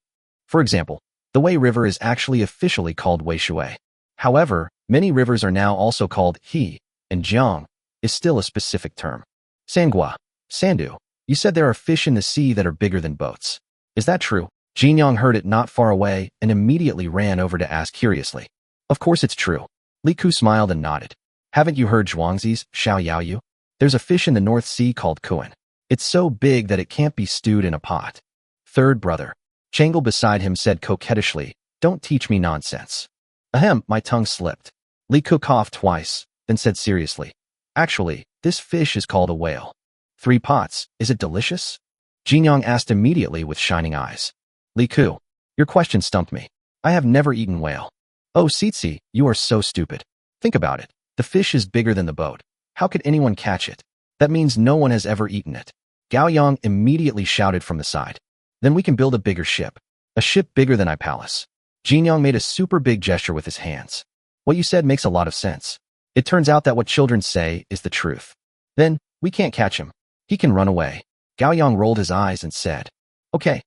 For example, the Wei River is actually officially called Wei Shui. However, many rivers are now also called he, and Jiang is still a specific term. Sangua, Sandu, you said there are fish in the sea that are bigger than boats. Is that true? Jinyang heard it not far away and immediately ran over to ask curiously. Of course it's true. Li Ku smiled and nodded. Haven't you heard Zhuangzi's Xiao Yao Yu? There's a fish in the North Sea called Kuan. It's so big that it can't be stewed in a pot. Third brother, Changle beside him said coquettishly, don't teach me nonsense. Ahem, my tongue slipped. Li Ku coughed twice, then said seriously, actually, this fish is called a whale. 3 pots, is it delicious? Jinyang asked immediately with shining eyes. Li Ku, your question stumped me. I have never eaten whale. Oh, Sitsi, you are so stupid. Think about it. The fish is bigger than the boat. How could anyone catch it? That means no one has ever eaten it. Gao Yang immediately shouted from the side. Then we can build a bigger ship. A ship bigger than our palace. Jinyang made a super big gesture with his hands. What you said makes a lot of sense. It turns out that what children say is the truth. Then, we can't catch him. He can run away. Gao Yang rolled his eyes and said, Okay,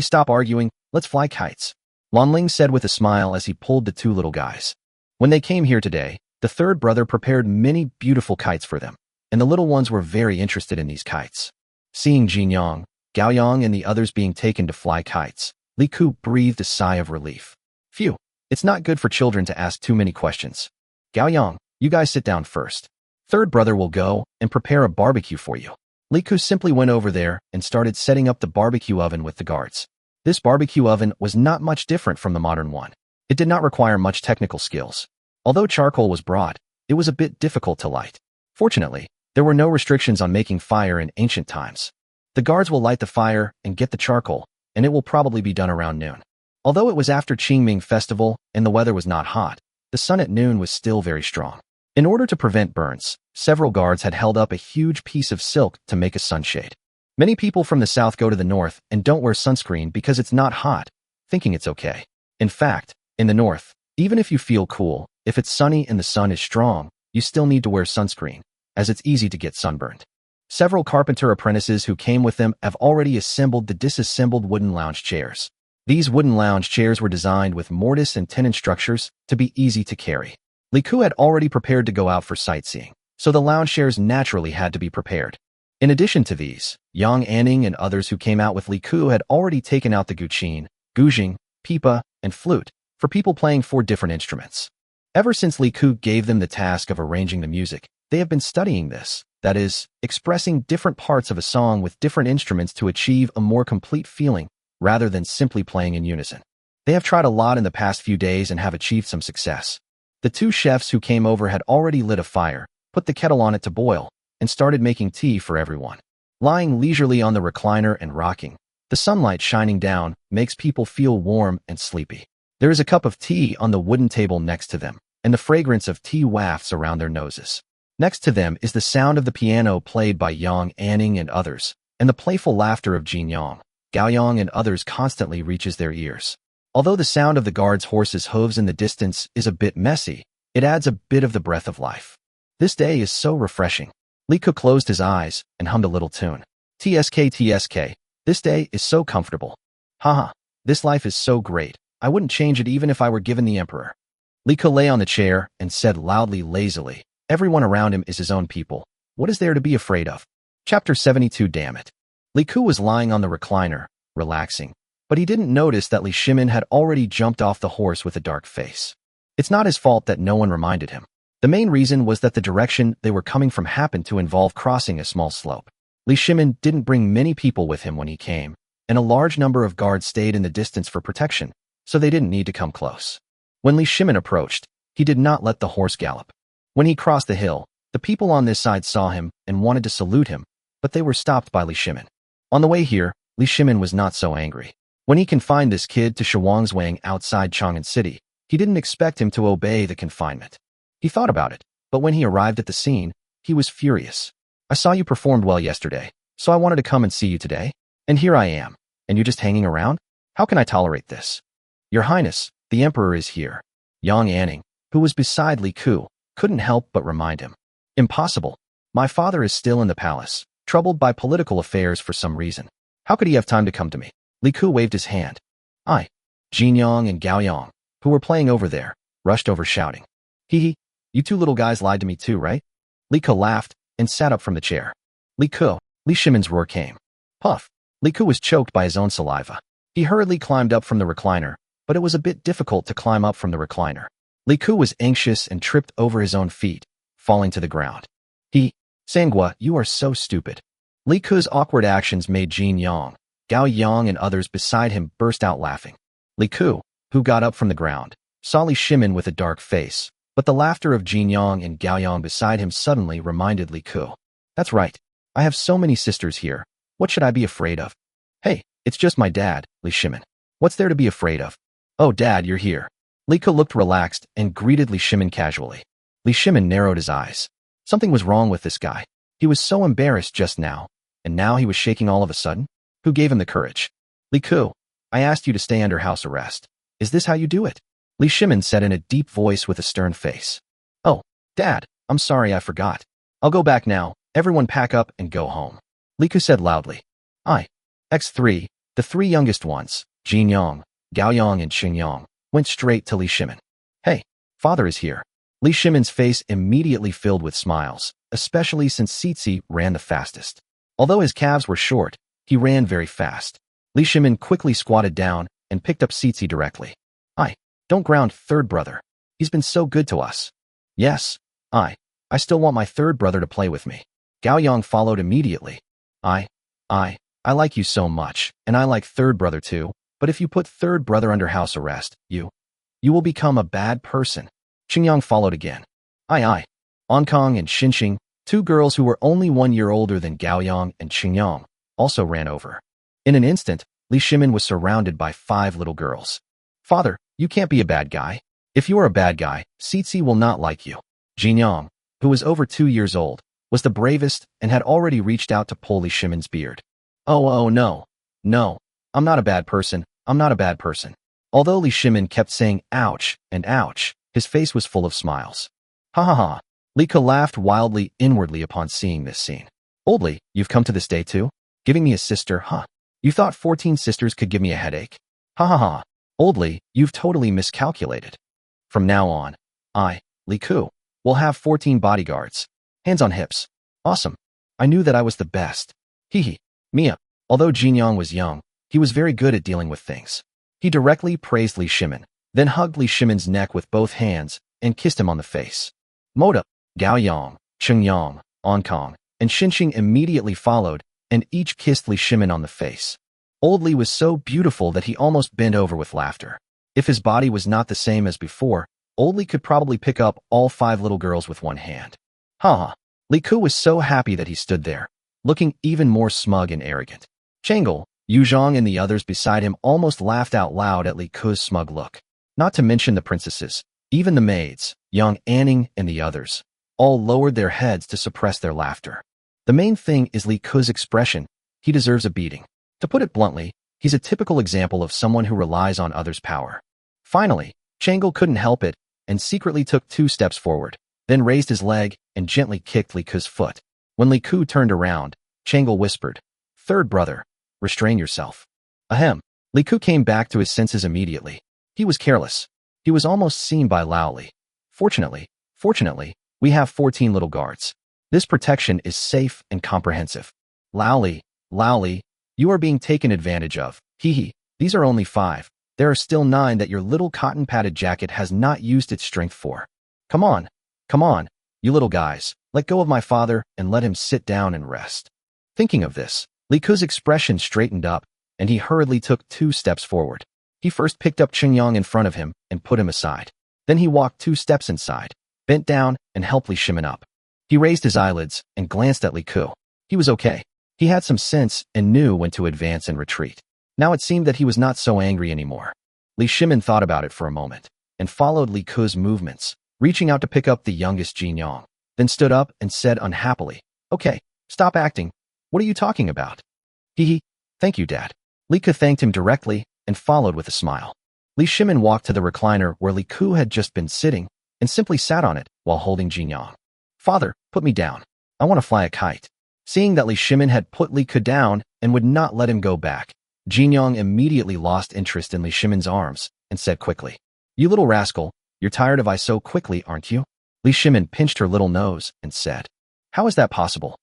stop arguing, let's fly kites. Lanling said with a smile as he pulled the 2 little guys. When they came here today, the third brother prepared many beautiful kites for them, and the little ones were very interested in these kites. Seeing Jinyang, Gao Yang and the others being taken to fly kites, Li Ku breathed a sigh of relief. Phew, it's not good for children to ask too many questions. Gao Yang, you guys sit down first. Third brother will go and prepare a barbecue for you. Li Ku simply went over there and started setting up the barbecue oven with the guards. This barbecue oven was not much different from the modern one. It did not require much technical skills. Although charcoal was brought, it was a bit difficult to light. Fortunately, there were no restrictions on making fire in ancient times. The guards will light the fire and get the charcoal, and it will probably be done around noon. Although it was after Qingming festival and the weather was not hot, the sun at noon was still very strong. In order to prevent burns, several guards had held up a huge piece of silk to make a sunshade. Many people from the south go to the north and don't wear sunscreen because it's not hot, thinking it's okay. In fact, in the north, even if you feel cool, if it's sunny and the sun is strong, you still need to wear sunscreen, as it's easy to get sunburned. Several carpenter apprentices who came with them have already assembled the disassembled wooden lounge chairs. These wooden lounge chairs were designed with mortise and tenon structures to be easy to carry. Li Ku had already prepared to go out for sightseeing, so the lounge chairs naturally had to be prepared. In addition to these, Yang Anning and others who came out with Li Ku had already taken out the guqin, guzheng, pipa, and flute for people playing 4 different instruments. Ever since Li Ku gave them the task of arranging the music, they have been studying this, that is, expressing different parts of a song with different instruments to achieve a more complete feeling rather than simply playing in unison. They have tried a lot in the past few days and have achieved some success. The 2 chefs who came over had already lit a fire, put the kettle on it to boil, and started making tea for everyone. Lying leisurely on the recliner and rocking, the sunlight shining down makes people feel warm and sleepy. There is a cup of tea on the wooden table next to them, and the fragrance of tea wafts around their noses. Next to them is the sound of the piano played by Yang Anning and others, and the playful laughter of Jin Yang, Gao Yang and others constantly reaches their ears. Although the sound of the guards' horses' hooves in the distance is a bit messy, it adds a bit of the breath of life. This day is so refreshing. Li Ku closed his eyes and hummed a little tune. TSK TSK, this day is so comfortable. Haha, this life is so great. I wouldn't change it even if I were given the emperor. Li Ku lay on the chair and said loudly lazily, everyone around him is his own people. What is there to be afraid of? Chapter 72. Damn it. Li Ku was lying on the recliner, relaxing, but he didn't notice that Li Shimin had already jumped off the horse with a dark face. It's not his fault that no one reminded him. The main reason was that the direction they were coming from happened to involve crossing a small slope. Li Shimin didn't bring many people with him when he came, and a large number of guards stayed in the distance for protection, so they didn't need to come close. When Li Shimin approached, he did not let the horse gallop. When he crossed the hill, the people on this side saw him and wanted to salute him, but they were stopped by Li Shimin. On the way here, Li Shimin was not so angry. When he confined this kid to Shuangzwang outside Chang'an City, he didn't expect him to obey the confinement. He thought about it, but when he arrived at the scene, he was furious. I saw you performed well yesterday, so I wanted to come and see you today. And here I am, and you're just hanging around? How can I tolerate this? Your Highness, the Emperor is here. Yang Anning, who was beside Li Ku, couldn't help but remind him. Impossible. My father is still in the palace, troubled by political affairs for some reason. How could he have time to come to me? Li Ku waved his hand. Jin Yang and Gao Yang, who were playing over there, rushed over shouting. Hee, you two little guys lied to me too, right? Li Ku laughed and sat up from the chair. Li Shimin's roar came. Puff. Li Ku was choked by his own saliva. He hurriedly climbed up from the recliner, but it was a bit difficult to climb up from the recliner. Li Ku was anxious and tripped over his own feet, falling to the ground. Sangua, you are so stupid. Li Ku's awkward actions made Jin Yang, Gao Yang and others beside him burst out laughing. Li Ku, who got up from the ground, saw Li Shimin with a dark face, but the laughter of Jin Yang and Gao Yang beside him suddenly reminded Li Ku. That's right. I have so many sisters here. What should I be afraid of? Hey, it's just my dad, Li Shimin. What's there to be afraid of? Oh, Dad, you're here. Li Ku looked relaxed and greeted Li Shimin casually. Li Shimin narrowed his eyes. Something was wrong with this guy. He was so embarrassed just now, and now he was shaking all of a sudden? Who gave him the courage? Li Ku, I asked you to stay under house arrest. Is this how you do it? Li Shimin said in a deep voice with a stern face. Oh, Dad, I'm sorry I forgot. I'll go back now. Everyone pack up and go home. Li Ku said loudly. X3, the three youngest ones, Jin Yang, Gao Yang and Qing Yang, went straight to Li Shimin. Hey, father is here. Li Shimin's face immediately filled with smiles, especially since Sitsi ran the fastest. Although his calves were short, he ran very fast. Li Shimin quickly squatted down and picked up Sitsi directly. Don't ground third brother. He's been so good to us. Yes, I still want my third brother to play with me. Gao Yang followed immediately. I like you so much, and I like third brother too, but if you put third brother under house arrest, you will become a bad person. Qing Yang followed again. Onkong and Xinxing, two girls who were only 1 year older than Gao Yang and Qing Yang, also ran over. In an instant, Li Shimin was surrounded by 5 little girls. Father, you can't be a bad guy. If you are a bad guy, Sitsi will not like you. Jin Yang, who was over 2 years old, was the bravest and had already reached out to pull Li Shimin's beard. Oh no, I'm not a bad person, I'm not a bad person. Although Li Shimin kept saying ouch and ouch, his face was full of smiles. Ha ha ha. Li Ku laughed wildly inwardly upon seeing this scene. Oldly, you've come to this day too? Giving me a sister, huh? You thought 14 sisters could give me a headache? Ha ha ha. Oldly, you've totally miscalculated. From now on, Li Ku, will have 14 bodyguards. Hands on hips. Awesome. I knew that I was the best. Hee. Mia. Although Jin Yang was young, he was very good at dealing with things. He directly praised Li Shimin, then hugged Li Shimin's neck with both hands and kissed him on the face. Moda, Gao Yang, Qing Yang, Onkong, and Xinxing immediately followed, and each kissed Li Shimin on the face. Old Li was so beautiful that he almost bent over with laughter. If his body was not the same as before, Old Li could probably pick up all 5 little girls with one hand. Ha! Li Ku was so happy that he stood there, looking even more smug and arrogant. Chang'e, Yu Zhang and the others beside him almost laughed out loud at Li Ku's smug look. Not to mention the princesses, even the maids, Yang Anning and the others, all lowered their heads to suppress their laughter. The main thing is Li Ku's expression. He deserves a beating. To put it bluntly, he's a typical example of someone who relies on others' power. Finally, Chang'e couldn't help it and secretly took 2 steps forward, then raised his leg and gently kicked Li Ku's foot. When Li Ku turned around, Chang'e whispered, "Third brother, restrain yourself." Ahem. Li Ku came back to his senses immediately. He was careless. He was almost seen by Lao Li. Fortunately, we have 14 little guards. This protection is safe and comprehensive. Lao Li, You are being taken advantage of. Hee hee. These are only 5. There are still 9 that your little cotton-padded jacket has not used its strength for. Come on. Come on, you little guys. Let go of my father and let him sit down and rest. Thinking of this, Li Ke's expression straightened up, and he hurriedly took 2 steps forward. He first picked up Chen-yang in front of him and put him aside. Then he walked 2 steps inside, bent down, and helped Li Shimin up. He raised his eyelids and glanced at Li Ke. He was okay. He had some sense and knew when to advance and retreat. Now it seemed that he was not so angry anymore. Li Shimin thought about it for a moment, and followed Li Ke's movements, reaching out to pick up the youngest Jin-yang, then stood up and said unhappily, "Okay, stop acting. What are you talking about?" Hee hee. Thank you, Dad. Li Ke thanked him directly and followed with a smile. Li Shimin walked to the recliner where Li Ke had just been sitting and simply sat on it while holding Jin-yang. "Father, put me down. I want to fly a kite." Seeing that Li Shimin had put Li Ke down and would not let him go back, Jin-yang immediately lost interest in Li Shimin's arms and said quickly, "You little rascal, you're tired of I so quickly, aren't you?" Li Shimin pinched her little nose and said, "How is that possible?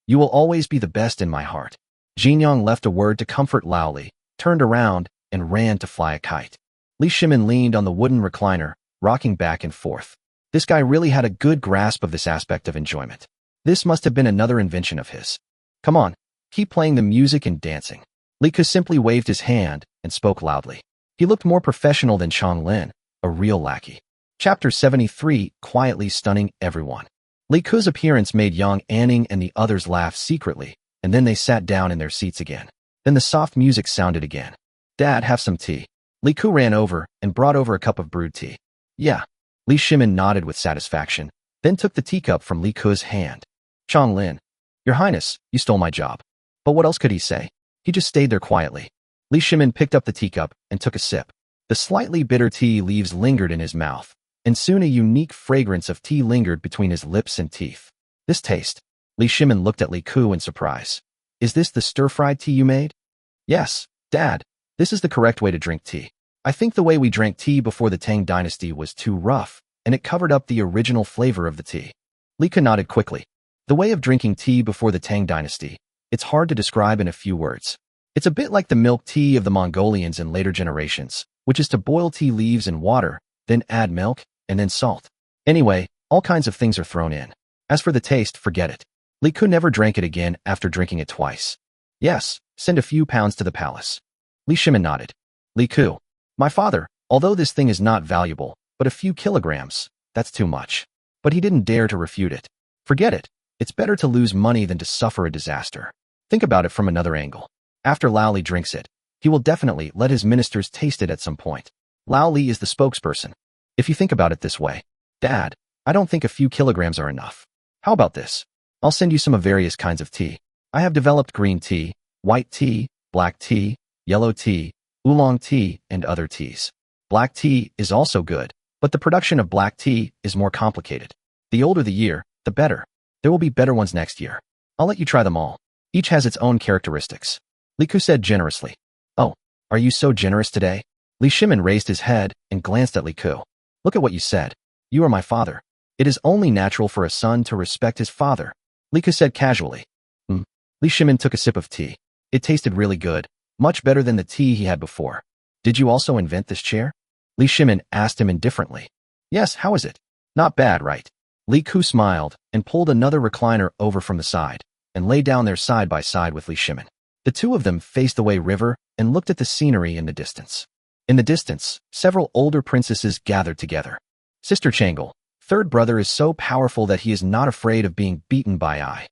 You will always be the best in my heart." Jin-yang left a word to comfort Lao Li, turned around, and ran to fly a kite. Li Shimin leaned on the wooden recliner, rocking back and forth. This guy really had a good grasp of this aspect of enjoyment. This must have been another invention of his. "Come on, keep playing the music and dancing." Li Ke simply waved his hand and spoke loudly. He looked more professional than Chong Lin, a real lackey. Chapter 73, quietly stunning everyone. Li Ke's appearance made young Anning and the others laugh secretly, and then they sat down in their seats again. Then the soft music sounded again. "Dad, have some tea." Li Ke ran over and brought over a cup of brewed tea. "Yeah." Li Shimin nodded with satisfaction, then took the teacup from Li Ke's hand. "Chong Lin, Your Highness, you stole my job." But what else could he say? He just stayed there quietly. Li Shimin picked up the teacup and took a sip. The slightly bitter tea leaves lingered in his mouth, and soon a unique fragrance of tea lingered between his lips and teeth. This taste. Li Shimin looked at Li Ke in surprise. "Is this the stir-fried tea you made?" "Yes, Dad. This is the correct way to drink tea. I think the way we drank tea before the Tang dynasty was too rough, and it covered up the original flavor of the tea." Li Ke nodded quickly. The way of drinking tea before the Tang dynasty, it's hard to describe in a few words. It's a bit like the milk tea of the Mongolians in later generations, which is to boil tea leaves in water, then add milk, and then salt. Anyway, all kinds of things are thrown in. As for the taste, forget it. Li Ke never drank it again after drinking it twice. "Yes, send a few pounds to the palace." Li Shimin nodded. "Li Ke, my father, although this thing is not valuable, but a few kilograms, that's too much." But he didn't dare to refute it. "Forget it. It's better to lose money than to suffer a disaster. Think about it from another angle. After Lao Li drinks it, he will definitely let his ministers taste it at some point. Lao Li is the spokesperson. If you think about it this way, Dad, I don't think a few kilograms are enough. How about this? I'll send you some of various kinds of tea. I have developed green tea, white tea, black tea, yellow tea, oolong tea, and other teas. Black tea is also good, but the production of black tea is more complicated. The older the year, the better. There will be better ones next year. I'll let you try them all. Each has its own characteristics." Li Ke said generously. "Oh, are you so generous today?" Li Shimin raised his head and glanced at Li Ke. "Look at what you said. You are my father. It is only natural for a son to respect his father." Li Ke said casually. Li Shimin took a sip of tea. It tasted really good, much better than the tea he had before. "Did you also invent this chair?" Li Shimin asked him indifferently. "Yes, how is it? Not bad, right?" Li Ke smiled and pulled another recliner over from the side and lay down there side by side with Li Shimin. The two of them faced the Wei River and looked at the scenery in the distance. In the distance, several older princesses gathered together. "Sister Changle, third brother is so powerful that he is not afraid of being beaten by I."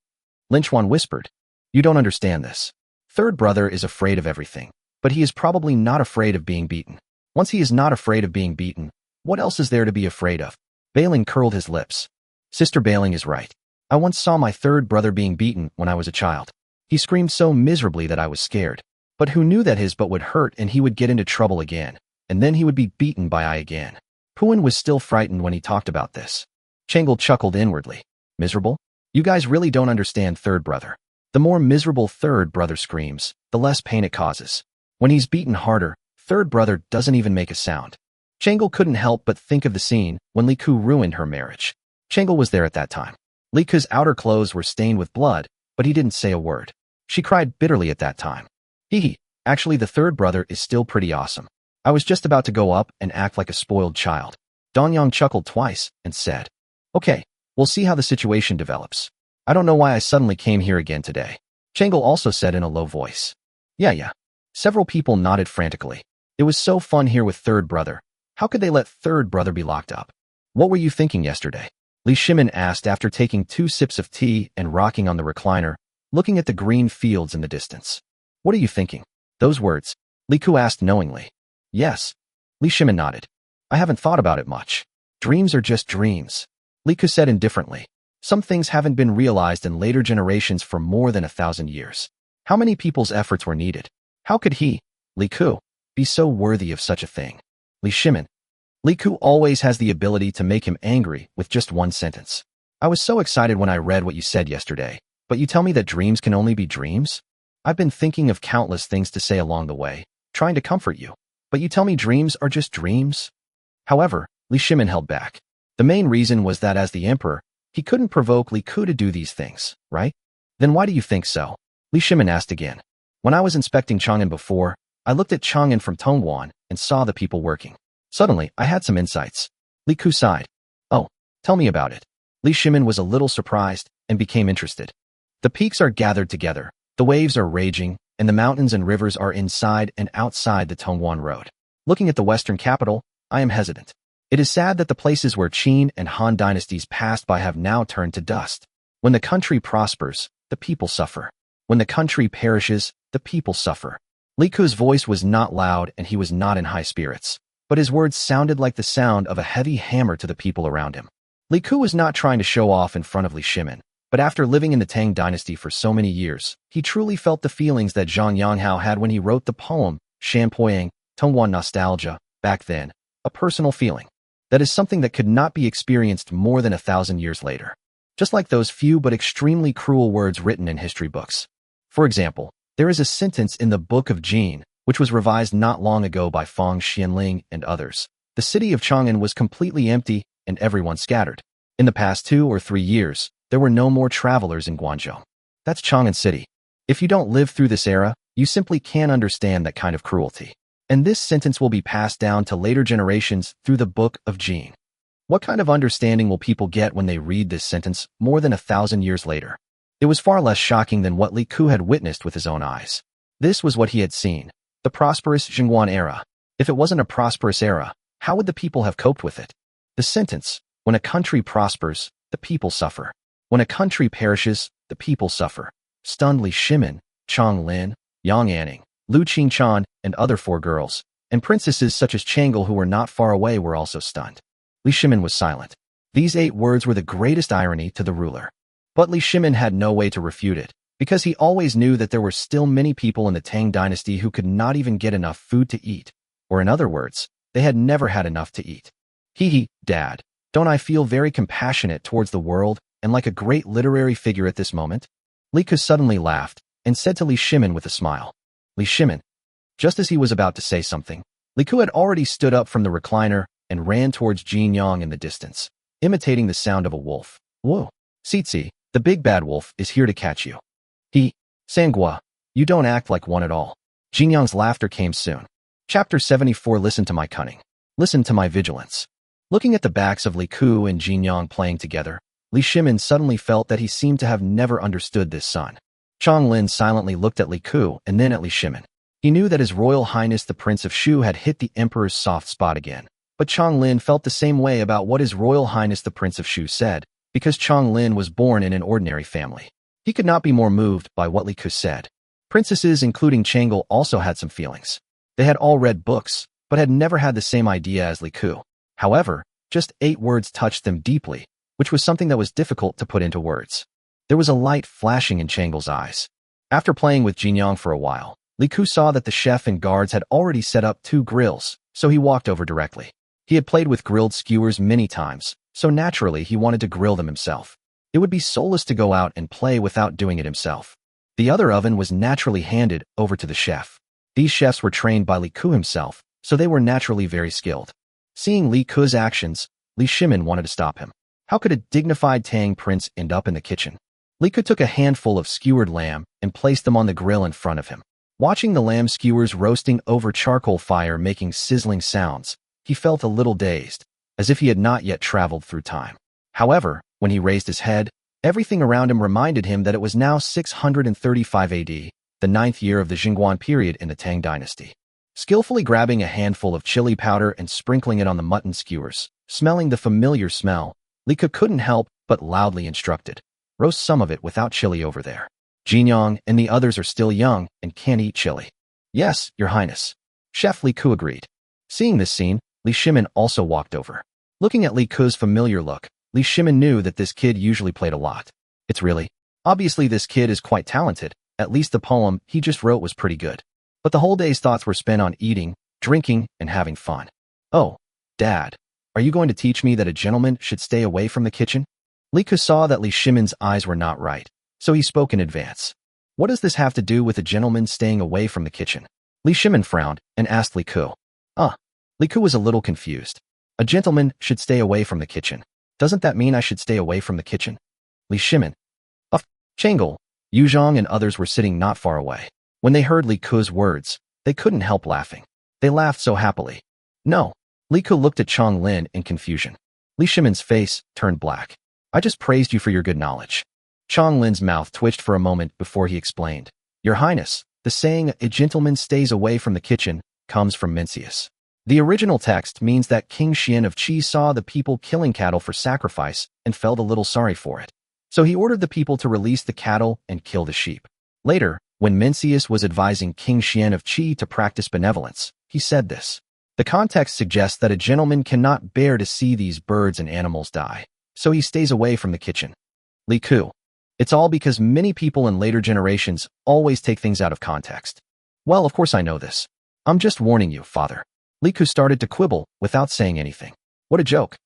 Lin Chuan whispered. "You don't understand this. Third brother is afraid of everything, but he is probably not afraid of being beaten. Once he is not afraid of being beaten, what else is there to be afraid of?" Bailing curled his lips. "Sister Bailing is right. I once saw my third brother being beaten when I was a child. He screamed so miserably that I was scared. But who knew that his butt would hurt and he would get into trouble again, and then he would be beaten by I again." Puan was still frightened when he talked about this. Changle chuckled inwardly. "Miserable? You guys really don't understand third brother. The more miserable third brother screams, the less pain it causes. When he's beaten harder, third brother doesn't even make a sound." Changle couldn't help but think of the scene when Li Ke ruined her marriage. Changle was there at that time. Li Ke's outer clothes were stained with blood, but he didn't say a word. She cried bitterly at that time. Hee. Actually, the third brother is still pretty awesome. I was just about to go up and act like a spoiled child. Dongyang chuckled twice and said, okay, we'll see how the situation develops. I don't know why I suddenly came here again today. Changle also said in a low voice. Yeah. Several people nodded frantically. It was so fun here with third brother. How could they let third brother be locked up? What were you thinking yesterday? Li Shimin asked after taking 2 sips of tea and rocking on the recliner, looking at the green fields in the distance. What are you thinking? Those words. Li Ku asked knowingly. Yes. Li Shimin nodded. I haven't thought about it much. Dreams are just dreams. Li Ku said indifferently. Some things haven't been realized in later generations for more than 1,000 years. How many people's efforts were needed? How could he, Li Ku, be so worthy of such a thing? Li Shimin. Li Ku always has the ability to make him angry with just one sentence. I was so excited when I read what you said yesterday, but you tell me that dreams can only be dreams? I've been thinking of countless things to say along the way, trying to comfort you, but you tell me dreams are just dreams? However, Li Shimin held back. The main reason was that as the emperor, he couldn't provoke Li Ku to do these things, right? Then why do you think so? Li Shimin asked again. When I was inspecting Chang'an before, I looked at Chang'an from Tongwan and saw the people working. Suddenly, I had some insights. Li Ku sighed. Oh, tell me about it. Li Shimin was a little surprised and became interested. The peaks are gathered together, the waves are raging, and the mountains and rivers are inside and outside the Tongwan Road. Looking at the western capital, I am hesitant. It is sad that the places where Qin and Han dynasties passed by have now turned to dust. When the country prospers, the people suffer. When the country perishes, the people suffer. Li Ku's voice was not loud and he was not in high spirits, but his words sounded like the sound of a heavy hammer to the people around him. Li Ku was not trying to show off in front of Li Shimin, but after living in the Tang dynasty for so many years, he truly felt the feelings that Zhang Yanghao had when he wrote the poem Shampoyang, Tongwan Nostalgia, back then, a personal feeling. That is something that could not be experienced more than 1,000 years later. Just like those few but extremely cruel words written in history books. For example, there is a sentence in the Book of Jin, which was revised not long ago by Fang Xianling and others. The city of Chang'an was completely empty and everyone scattered. In the past 2 or 3 years, there were no more travelers in Guangzhou. That's Chang'an City. If you don't live through this era, you simply can't understand that kind of cruelty. And this sentence will be passed down to later generations through the Book of Jin. What kind of understanding will people get when they read this sentence more than 1,000 years later? It was far less shocking than what Li Ku had witnessed with his own eyes. This was what he had seen, the prosperous Zhongguan era. If it wasn't a prosperous era, how would the people have coped with it? The sentence, when a country prospers, the people suffer. When a country perishes, the people suffer. Stunned Li Shimin, Chang Lin, Yang Anning, Lu Qingchan, and other 4 girls, and princesses such as Changle who were not far away were also stunned. Li Shimin was silent. These 8 words were the greatest irony to the ruler. But Li Shimin had no way to refute it, because he always knew that there were still many people in the Tang dynasty who could not even get enough food to eat, or in other words, they had never had enough to eat. Dad, don't I feel very compassionate towards the world and like a great literary figure at this moment? Li Ku suddenly laughed and said to Li Shimin with a smile. Li Shimin. Just as he was about to say something, Li Ku had already stood up from the recliner and ran towards Jin Yang in the distance, imitating the sound of a wolf. Whoa. Sitsi, the big bad wolf, is here to catch you. Sangua, you don't act like one at all. Jin Yang's laughter came soon. Chapter 74. Listen to my cunning. Listen to my vigilance. Looking at the backs of Li Ku and Jin Yang playing together, Li Shimin suddenly felt that he seemed to have never understood this son. Chang Lin silently looked at Li Ku and then at Li Shimin. He knew that His Royal Highness the Prince of Shu had hit the Emperor's soft spot again, but Chang Lin felt the same way about what His Royal Highness the Prince of Shu said, because Chang Lin was born in an ordinary family. He could not be more moved by what Li Ku said. Princesses including Changle also had some feelings. They had all read books, but had never had the same idea as Li Ku. However, just 8 words touched them deeply, which was something that was difficult to put into words. There was a light flashing in Changle's eyes. After playing with Jin Yang for a while, Li Ku saw that the chef and guards had already set up 2 grills, so he walked over directly. He had played with grilled skewers many times, so naturally he wanted to grill them himself. It would be soulless to go out and play without doing it himself. The other oven was naturally handed over to the chef. These chefs were trained by Li Ku himself, so they were naturally very skilled. Seeing Li Ku's actions, Li Shimin wanted to stop him. How could a dignified Tang prince end up in the kitchen? Li Ke took a handful of skewered lamb and placed them on the grill in front of him. Watching the lamb skewers roasting over charcoal fire making sizzling sounds, he felt a little dazed, as if he had not yet traveled through time. However, when he raised his head, everything around him reminded him that it was now 635 AD, the 9th year of the Jingguan period in the Tang dynasty. Skillfully grabbing a handful of chili powder and sprinkling it on the mutton skewers, smelling the familiar smell, Li Ke couldn't help but loudly instructed, "Roast some of it without chili over there. Jinyang and the others are still young and can't eat chili." "Yes, Your Highness." Chef Li Ke agreed. Seeing this scene, Li Shimin also walked over. Looking at Li Ke's familiar look, Li Shimin knew that this kid usually played a lot. It's really, obviously this kid is quite talented, at least the poem he just wrote was pretty good. But the whole day's thoughts were spent on eating, drinking, and having fun. "Oh, Dad, are you going to teach me that a gentleman should stay away from the kitchen?" Li Ke saw that Li Shimin's eyes were not right, so he spoke in advance. "What does this have to do with a gentleman staying away from the kitchen?" Li Shimin frowned and asked Li Ke. Li Ke was a little confused. "A gentleman should stay away from the kitchen. Doesn't that mean I should stay away from the kitchen?" Li Shimin. Changle, Yuzhong and others were sitting not far away. When they heard Li Ke's words, they couldn't help laughing. They laughed so happily. "No." Li Ke looked at Chong Lin in confusion. Li Shimin's face turned black. "I just praised you for your good knowledge." Chong Lin's mouth twitched for a moment before he explained. "Your Highness, the saying, 'a gentleman stays away from the kitchen,' comes from Mencius. The original text means that King Xian of Qi saw the people killing cattle for sacrifice and felt a little sorry for it. So he ordered the people to release the cattle and kill the sheep. Later, when Mencius was advising King Xian of Qi to practice benevolence, he said this. The context suggests that a gentleman cannot bear to see these birds and animals die, so he stays away from the kitchen." Li Ke. "It's all because many people in later generations always take things out of context." "Well, of course I know this. I'm just warning you, Father." Li Ke started to quibble without saying anything. "What a joke.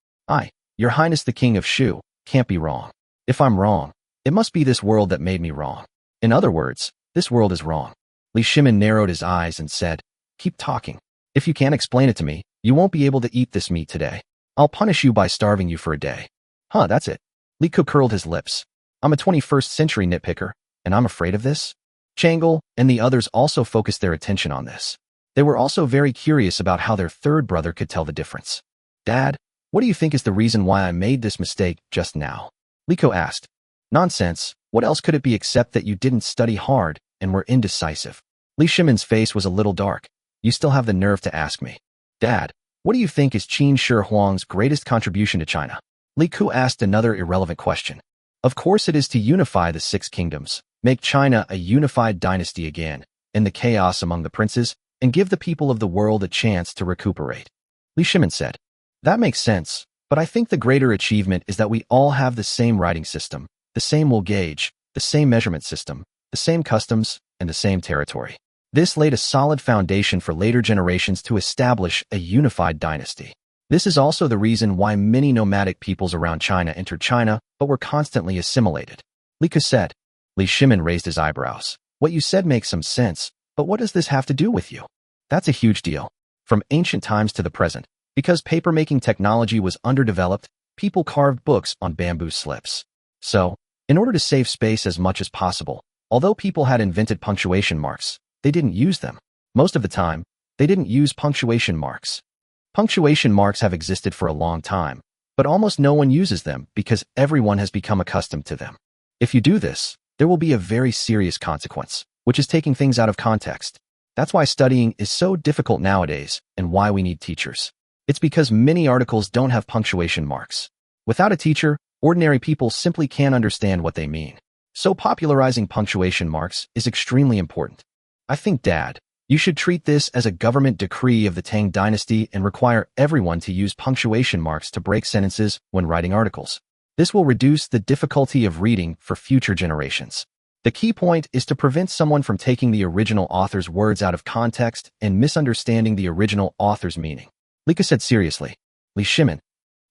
Your Highness the King of Shu, can't be wrong. If I'm wrong, it must be this world that made me wrong. In other words, this world is wrong." Li Shimin narrowed his eyes and said, "Keep talking. If you can't explain it to me, you won't be able to eat this meat today. I'll punish you by starving you for a day." That's it." Li Ke curled his lips. "I'm a 21st century nitpicker, and I'm afraid of this?" Changle and the others also focused their attention on this. They were also very curious about how their third brother could tell the difference. "Dad, what do you think is the reason why I made this mistake just now?" Li Ke asked. "Nonsense. What else could it be except that you didn't study hard and were indecisive?" Li Shimin's face was a little dark. "You still have the nerve to ask me." "Dad, what do you think is Qin Shi Huang's greatest contribution to China?" Li Ke asked another irrelevant question. "Of course it is to unify the 6 kingdoms, make China a unified dynasty again, end the chaos among the princes, and give the people of the world a chance to recuperate." Li Shimin said. "That makes sense, but I think the greater achievement is that we all have the same writing system, the same wool gauge, the same measurement system, the same customs, and the same territory. This laid a solid foundation for later generations to establish a unified dynasty. This is also the reason why many nomadic peoples around China entered China but were constantly assimilated." Li Ke said. Li Shimin raised his eyebrows. "What you said makes some sense, but what does this have to do with you?" "That's a huge deal. From ancient times to the present, because paper-making technology was underdeveloped, people carved books on bamboo slips. So, in order to save space as much as possible, although people had invented punctuation marks, they didn't use them. Most of the time, they didn't use punctuation marks. Punctuation marks have existed for a long time, but almost no one uses them because everyone has become accustomed to them. If you do this, there will be a very serious consequence, which is taking things out of context. That's why studying is so difficult nowadays and why we need teachers. It's because many articles don't have punctuation marks. Without a teacher, ordinary people simply can't understand what they mean. So popularizing punctuation marks is extremely important. I think, Dad, you should treat this as a government decree of the Tang dynasty and require everyone to use punctuation marks to break sentences when writing articles. This will reduce the difficulty of reading for future generations. The key point is to prevent someone from taking the original author's words out of context and misunderstanding the original author's meaning." Li Ke said seriously. Li Shimin.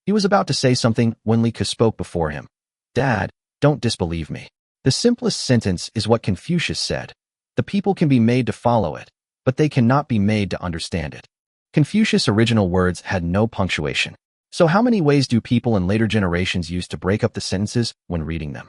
He was about to say something when Li Ke spoke before him. "Dad, don't disbelieve me. The simplest sentence is what Confucius said. The people can be made to follow it, but they cannot be made to understand it." Confucius' original words had no punctuation. So how many ways do people in later generations use to break up the sentences when reading them?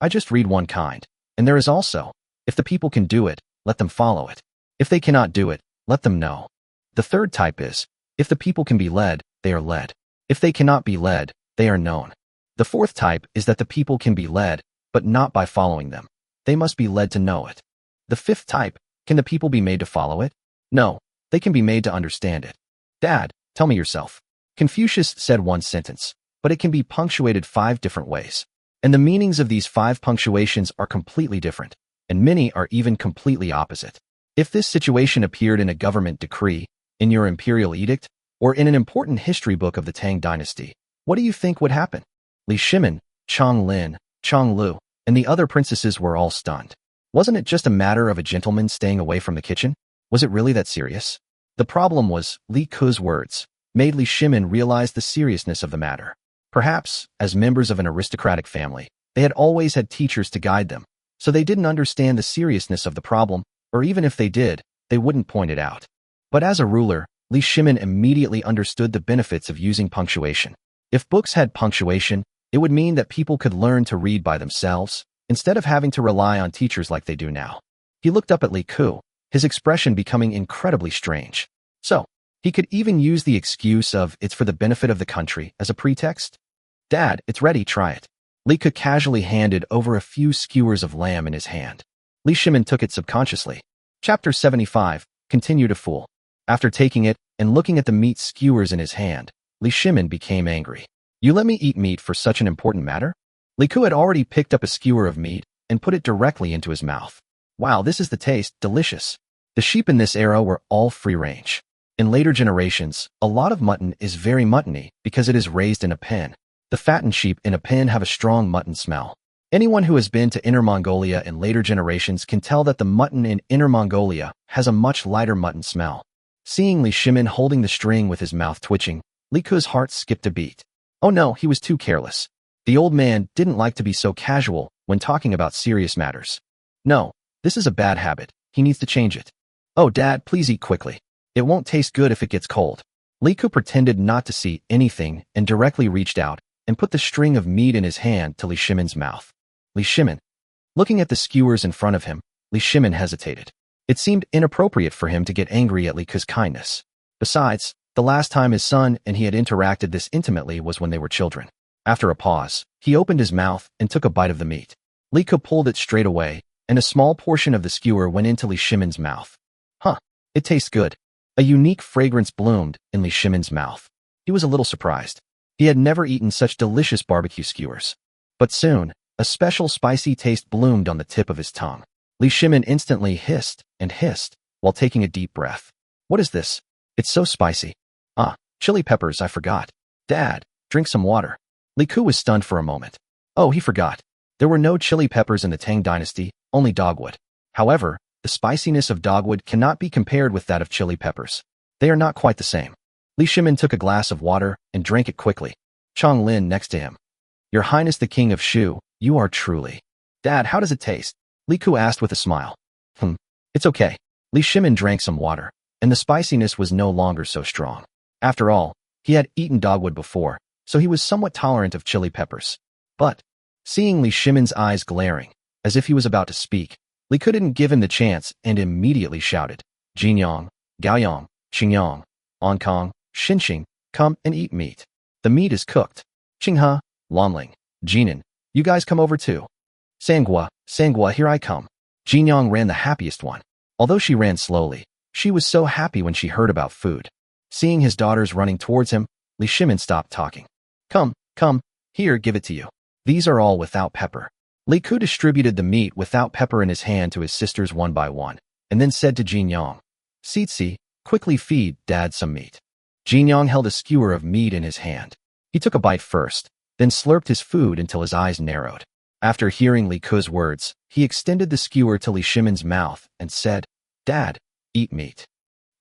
I just read one kind. And there is also, if the people can do it, let them follow it. If they cannot do it, let them know. The third type is, if the people can be led, they are led. If they cannot be led, they are known. The fourth type is that the people can be led, but not by following them. They must be led to know it. The fifth type, can the people be made to follow it? No, they can be made to understand it. Dad, tell me yourself. Confucius said one sentence, but it can be punctuated 5 different ways. And the meanings of these 5 punctuations are completely different, and many are even completely opposite. If this situation appeared in a government decree, in your imperial edict, or in an important history book of the Tang dynasty, what do you think would happen? Li Shimin, Chong Lin, Chong Lu, and the other princesses were all stunned. Wasn't it just a matter of a gentleman staying away from the kitchen? Was it really that serious? The problem was, Li Ke's words made Li Shimin realize the seriousness of the matter. Perhaps, as members of an aristocratic family, they had always had teachers to guide them, so they didn't understand the seriousness of the problem, or even if they did, they wouldn't point it out. But as a ruler, Li Shimin immediately understood the benefits of using punctuation. If books had punctuation, it would mean that people could learn to read by themselves, instead of having to rely on teachers like they do now. He looked up at Li Ke, his expression becoming incredibly strange. So, he could even use the excuse of "it's for the benefit of the country" as a pretext? Dad, it's ready, try it. Li Ke casually handed over a few skewers of lamb in his hand. Li Shimin took it subconsciously. Chapter 75, Continue to Fool. After taking it and looking at the meat skewers in his hand, Li Shimin became angry. You let me eat meat for such an important matter? Li Ke had already picked up a skewer of meat and put it directly into his mouth. Wow, this is the taste, delicious. The sheep in this era were all free range. In later generations, a lot of mutton is very muttony because it is raised in a pen. The fattened sheep in a pen have a strong mutton smell. Anyone who has been to Inner Mongolia in later generations can tell that the mutton in Inner Mongolia has a much lighter mutton smell. Seeing Li Shimin holding the string with his mouth twitching, Li Ke's heart skipped a beat. Oh no, he was too careless. The old man didn't like to be so casual when talking about serious matters. No, this is a bad habit. He needs to change it. Oh, Dad, please eat quickly. It won't taste good if it gets cold. Li Ke pretended not to see anything and directly reached out and put the string of meat in his hand to Li Shimin's mouth. Li Shimin. Looking at the skewers in front of him, Li Shimin hesitated. It seemed inappropriate for him to get angry at Li Ke's kindness. Besides, the last time his son and he had interacted this intimately was when they were children. After a pause, he opened his mouth and took a bite of the meat. Li Ke pulled it straight away, and a small portion of the skewer went into Li Shimin's mouth. Huh, it tastes good. A unique fragrance bloomed in Li Shimin's mouth. He was a little surprised. He had never eaten such delicious barbecue skewers. But soon, a special spicy taste bloomed on the tip of his tongue. Li Shimin instantly hissed and hissed while taking a deep breath. What is this? It's so spicy. Ah, chili peppers, I forgot. Dad, drink some water. Li Ke was stunned for a moment. Oh, he forgot. There were no chili peppers in the Tang dynasty, only dogwood. However, the spiciness of dogwood cannot be compared with that of chili peppers. They are not quite the same. Li Shimin took a glass of water and drank it quickly. Chong Lin next to him. Your Highness the King of Shu, you are truly. Dad, how does it taste? Li Ke asked with a smile. It's okay. Li Shimin drank some water, and the spiciness was no longer so strong. After all, he had eaten dogwood before, so he was somewhat tolerant of chili peppers. But, seeing Li Shimin's eyes glaring, as if he was about to speak, Li Ke didn't give him the chance and immediately shouted, Jinyang, Gaoyang, Xingyang, Onkong, Xinxing, come and eat meat. The meat is cooked. Qinghe, Lonling, Jinan, you guys come over too. Sangua, here I come. Jinyang ran the happiest one. Although she ran slowly, she was so happy when she heard about food. Seeing his daughters running towards him, Li Shimin stopped talking. Come, here, give it to you. These are all without pepper. Li Ke distributed the meat without pepper in his hand to his sisters one by one, and then said to Jinyang, Sitsi, quickly feed Dad some meat. Jinyang held a skewer of meat in his hand. He took a bite first, then slurped his food until his eyes narrowed. After hearing Li Ke's words, he extended the skewer to Li Shimin's mouth and said, Dad, eat meat.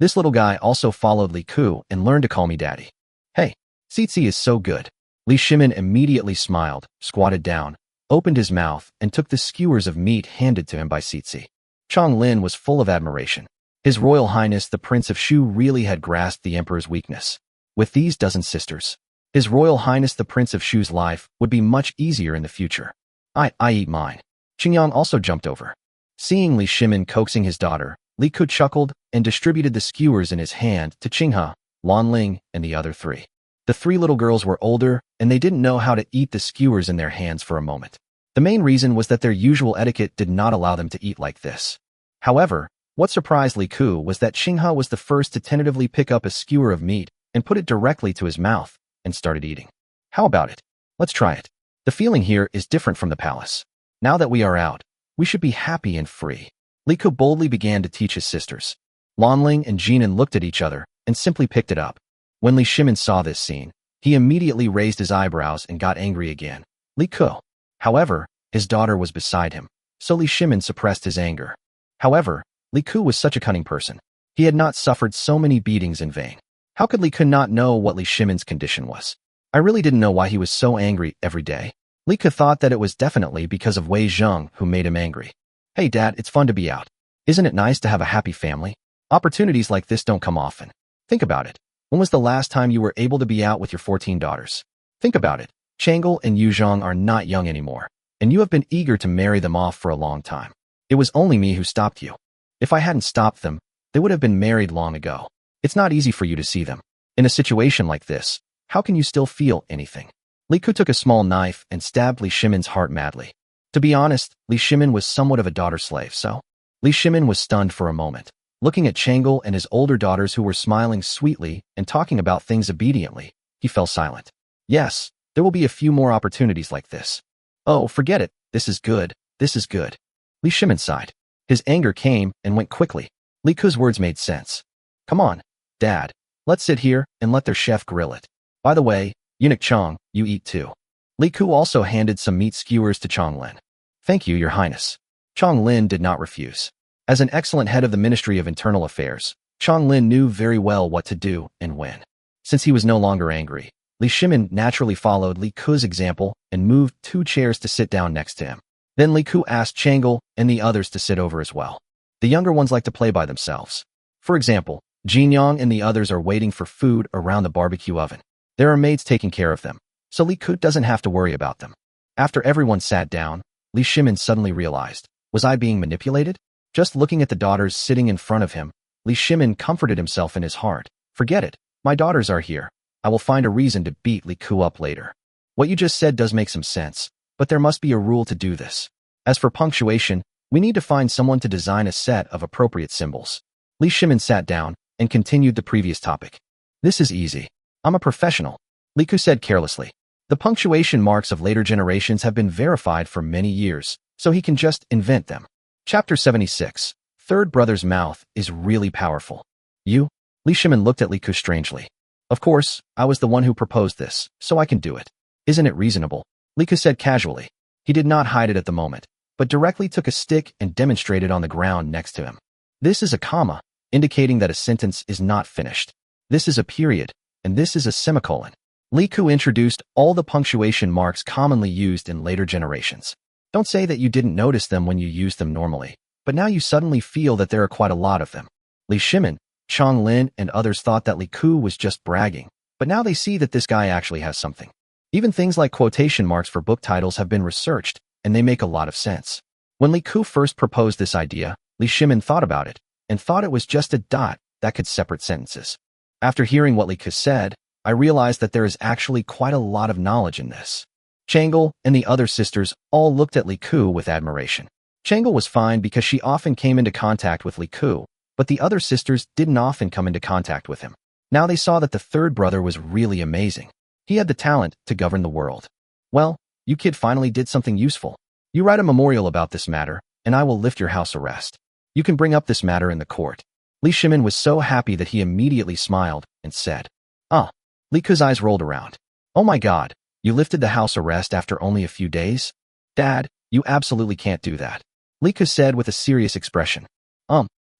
This little guy also followed Li Ke and learned to call me Daddy. Hey, Sitsi is so good. Li Shimin immediately smiled, squatted down, opened his mouth, and took the skewers of meat handed to him by Sitsi. Chong Lin was full of admiration. His Royal Highness the Prince of Shu really had grasped the Emperor's weakness. With these dozen sisters, His Royal Highness the Prince of Shu's life would be much easier in the future. I eat mine. Qingyang also jumped over. Seeing Li Shimin coaxing his daughter, Li Ku chuckled and distributed the skewers in his hand to Qinghe, Lanling, and the other three. The three little girls were older, and they didn't know how to eat the skewers in their hands for a moment. The main reason was that their usual etiquette did not allow them to eat like this. However, what surprised Li Ku was that Qinghe was the first to tentatively pick up a skewer of meat and put it directly to his mouth and started eating. How about it? Let's try it. The feeling here is different from the palace. Now that we are out, we should be happy and free. Li Ku boldly began to teach his sisters. Lanling and Jinan looked at each other and simply picked it up. When Li Shimin saw this scene, he immediately raised his eyebrows and got angry again. Li Ku. However, his daughter was beside him, so Li Shimin suppressed his anger. However, Li Ku was such a cunning person. He had not suffered so many beatings in vain. How could Li Ku not know what Li Shimin's condition was? I really didn't know why he was so angry every day. Li Ku thought that it was definitely because of Wei Zheng who made him angry. Hey Dad, it's fun to be out. Isn't it nice to have a happy family? Opportunities like this don't come often. Think about it. When was the last time you were able to be out with your 14 daughters? Think about it. Chang'e and Yuzhong are not young anymore, and you have been eager to marry them off for a long time. It was only me who stopped you. If I hadn't stopped them, they would have been married long ago. It's not easy for you to see them. In a situation like this, how can you still feel anything? Li Ku took a small knife and stabbed Li Shimin's heart madly. To be honest, Li Shimin was somewhat of a daughter slave, so Li Shimin was stunned for a moment, looking at Chang'e and his older daughters who were smiling sweetly and talking about things obediently. He fell silent. Yes, there will be a few more opportunities like this. Oh, forget it. This is good. This is good. Li Shimin sighed. His anger came and went quickly. Li Ku's words made sense. Come on, Dad. Let's sit here and let their chef grill it. By the way, Eunuch Chong, you eat too. Li Ku also handed some meat skewers to Chong Lin. Thank you, Your Highness. Chong Lin did not refuse. As an excellent head of the Ministry of Internal Affairs, Chong Lin knew very well what to do and when. Since he was no longer angry, Li Shimin naturally followed Li Ku's example and moved 2 chairs to sit down next to him. Then Li Ku asked Chang'e and the others to sit over as well. The younger ones like to play by themselves. For example, Jinyang and the others are waiting for food around the barbecue oven. There are maids taking care of them, so Li Ku doesn't have to worry about them. After everyone sat down, Li Shimin suddenly realized, was I being manipulated? Just looking at the daughters sitting in front of him, Li Shimin comforted himself in his heart. Forget it, my daughters are here. I will find a reason to beat Li Ku up later. What you just said does make some sense, but there must be a rule to do this. As for punctuation, we need to find someone to design a set of appropriate symbols. Li Shimin sat down and continued the previous topic. This is easy. I'm a professional, Li Ku said carelessly. The punctuation marks of later generations have been verified for many years, so he can just invent them. Chapter 76. Third brother's mouth is really powerful. You? Li Shimin looked at Li Ku strangely. Of course, I was the one who proposed this, so I can do it. Isn't it reasonable? Li Ku said casually. He did not hide it at the moment, but directly took a stick and demonstrated on the ground next to him. This is a comma, indicating that a sentence is not finished. This is a period, and this is a semicolon. Li Ku introduced all the punctuation marks commonly used in later generations. Don't say that you didn't notice them when you used them normally, but now you suddenly feel that there are quite a lot of them. Li Shimin, Chong Lin, and others thought that Li Ku was just bragging, but now they see that this guy actually has something. Even things like quotation marks for book titles have been researched, and they make a lot of sense. When Li Ku first proposed this idea, Li Shimin thought about it, and thought it was just a dot that could separate sentences. After hearing what Li Ku said, I realized that there is actually quite a lot of knowledge in this. Chang'e and the other sisters all looked at Li Ku with admiration. Chang'e was fine because she often came into contact with Li Ku, but the other sisters didn't often come into contact with him. Now they saw that the third brother was really amazing. He had the talent to govern the world. Well, you kid finally did something useful. You write a memorial about this matter, and I will lift your house arrest. You can bring up this matter in the court. Li Shimin was so happy that he immediately smiled and said, Ah. Li Ku's eyes rolled around. Oh my god, you lifted the house arrest after only a few days? Dad, you absolutely can't do that. Li Ku said with a serious expression.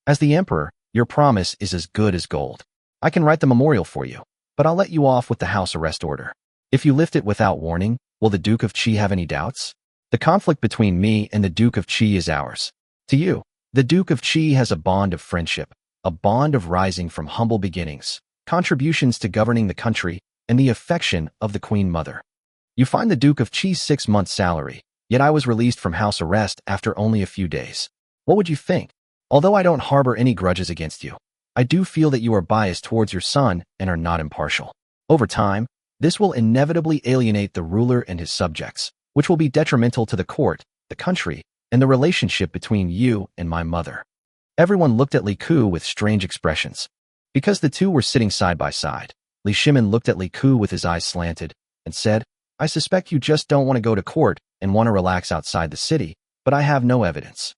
As the emperor, your promise is as good as gold. I can write the memorial for you, but I'll let you off with the house arrest order. If you lift it without warning, will the Duke of Qi have any doubts? The conflict between me and the Duke of Qi is ours. To you, the Duke of Qi has a bond of friendship, a bond of rising from humble beginnings, contributions to governing the country, and the affection of the Queen Mother. You find the Duke of Qi's 6 months' salary. yet I was released from house arrest after only a few days. What would you think? Although I don't harbor any grudges against you, I do feel that you are biased towards your son and are not impartial. Over time, this will inevitably alienate the ruler and his subjects, which will be detrimental to the court, the country, and the relationship between you and my mother. Everyone looked at Li Ku with strange expressions. Because the two were sitting side by side, Li Shimin looked at Li Ku with his eyes slanted and said, I suspect you just don't want to go to court and want to relax outside the city, but I have no evidence.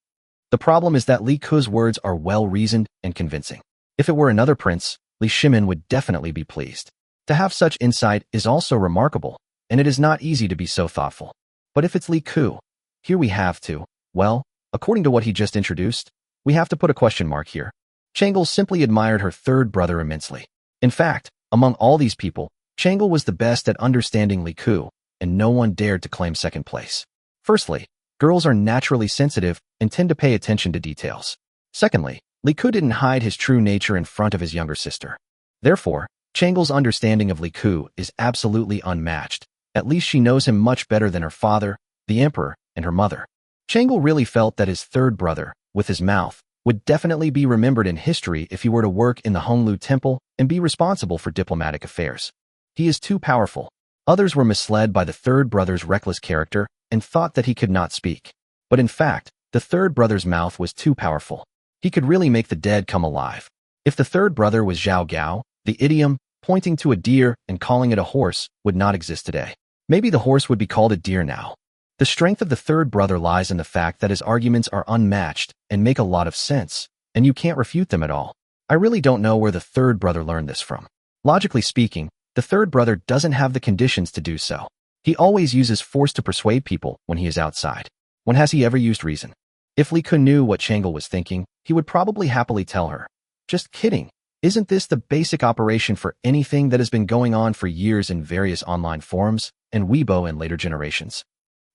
The problem is that Li Ku's words are well-reasoned and convincing. If it were another prince, Li Shimin would definitely be pleased. To have such insight is also remarkable, and it is not easy to be so thoughtful. But if it's Li Ku, here we have to, well, according to what he just introduced, we have to put a question mark here. Changle simply admired her third brother immensely. In fact, among all these people, Changle was the best at understanding Li Ku, and no one dared to claim second place. Firstly, girls are naturally sensitive and tend to pay attention to details. Secondly, Li Ku didn't hide his true nature in front of his younger sister. Therefore, Changle's understanding of Li Ku is absolutely unmatched. At least she knows him much better than her father, the emperor, and her mother. Changle really felt that his third brother, with his mouth, would definitely be remembered in history if he were to work in the Honglu Temple and be responsible for diplomatic affairs. He is too powerful. Others were misled by the third brother's reckless character and thought that he could not speak. But in fact, the third brother's mouth was too powerful. He could really make the dead come alive. If the third brother was Zhao Gao, the idiom, pointing to a deer and calling it a horse, would not exist today. Maybe the horse would be called a deer now. The strength of the third brother lies in the fact that his arguments are unmatched and make a lot of sense, and you can't refute them at all. I really don't know where the third brother learned this from. Logically speaking, the third brother doesn't have the conditions to do so. He always uses force to persuade people when he is outside. When has he ever used reason? If Li Ku knew what Changle was thinking, he would probably happily tell her. Just kidding. Isn't this the basic operation for anything that has been going on for years in various online forums and Weibo and later generations?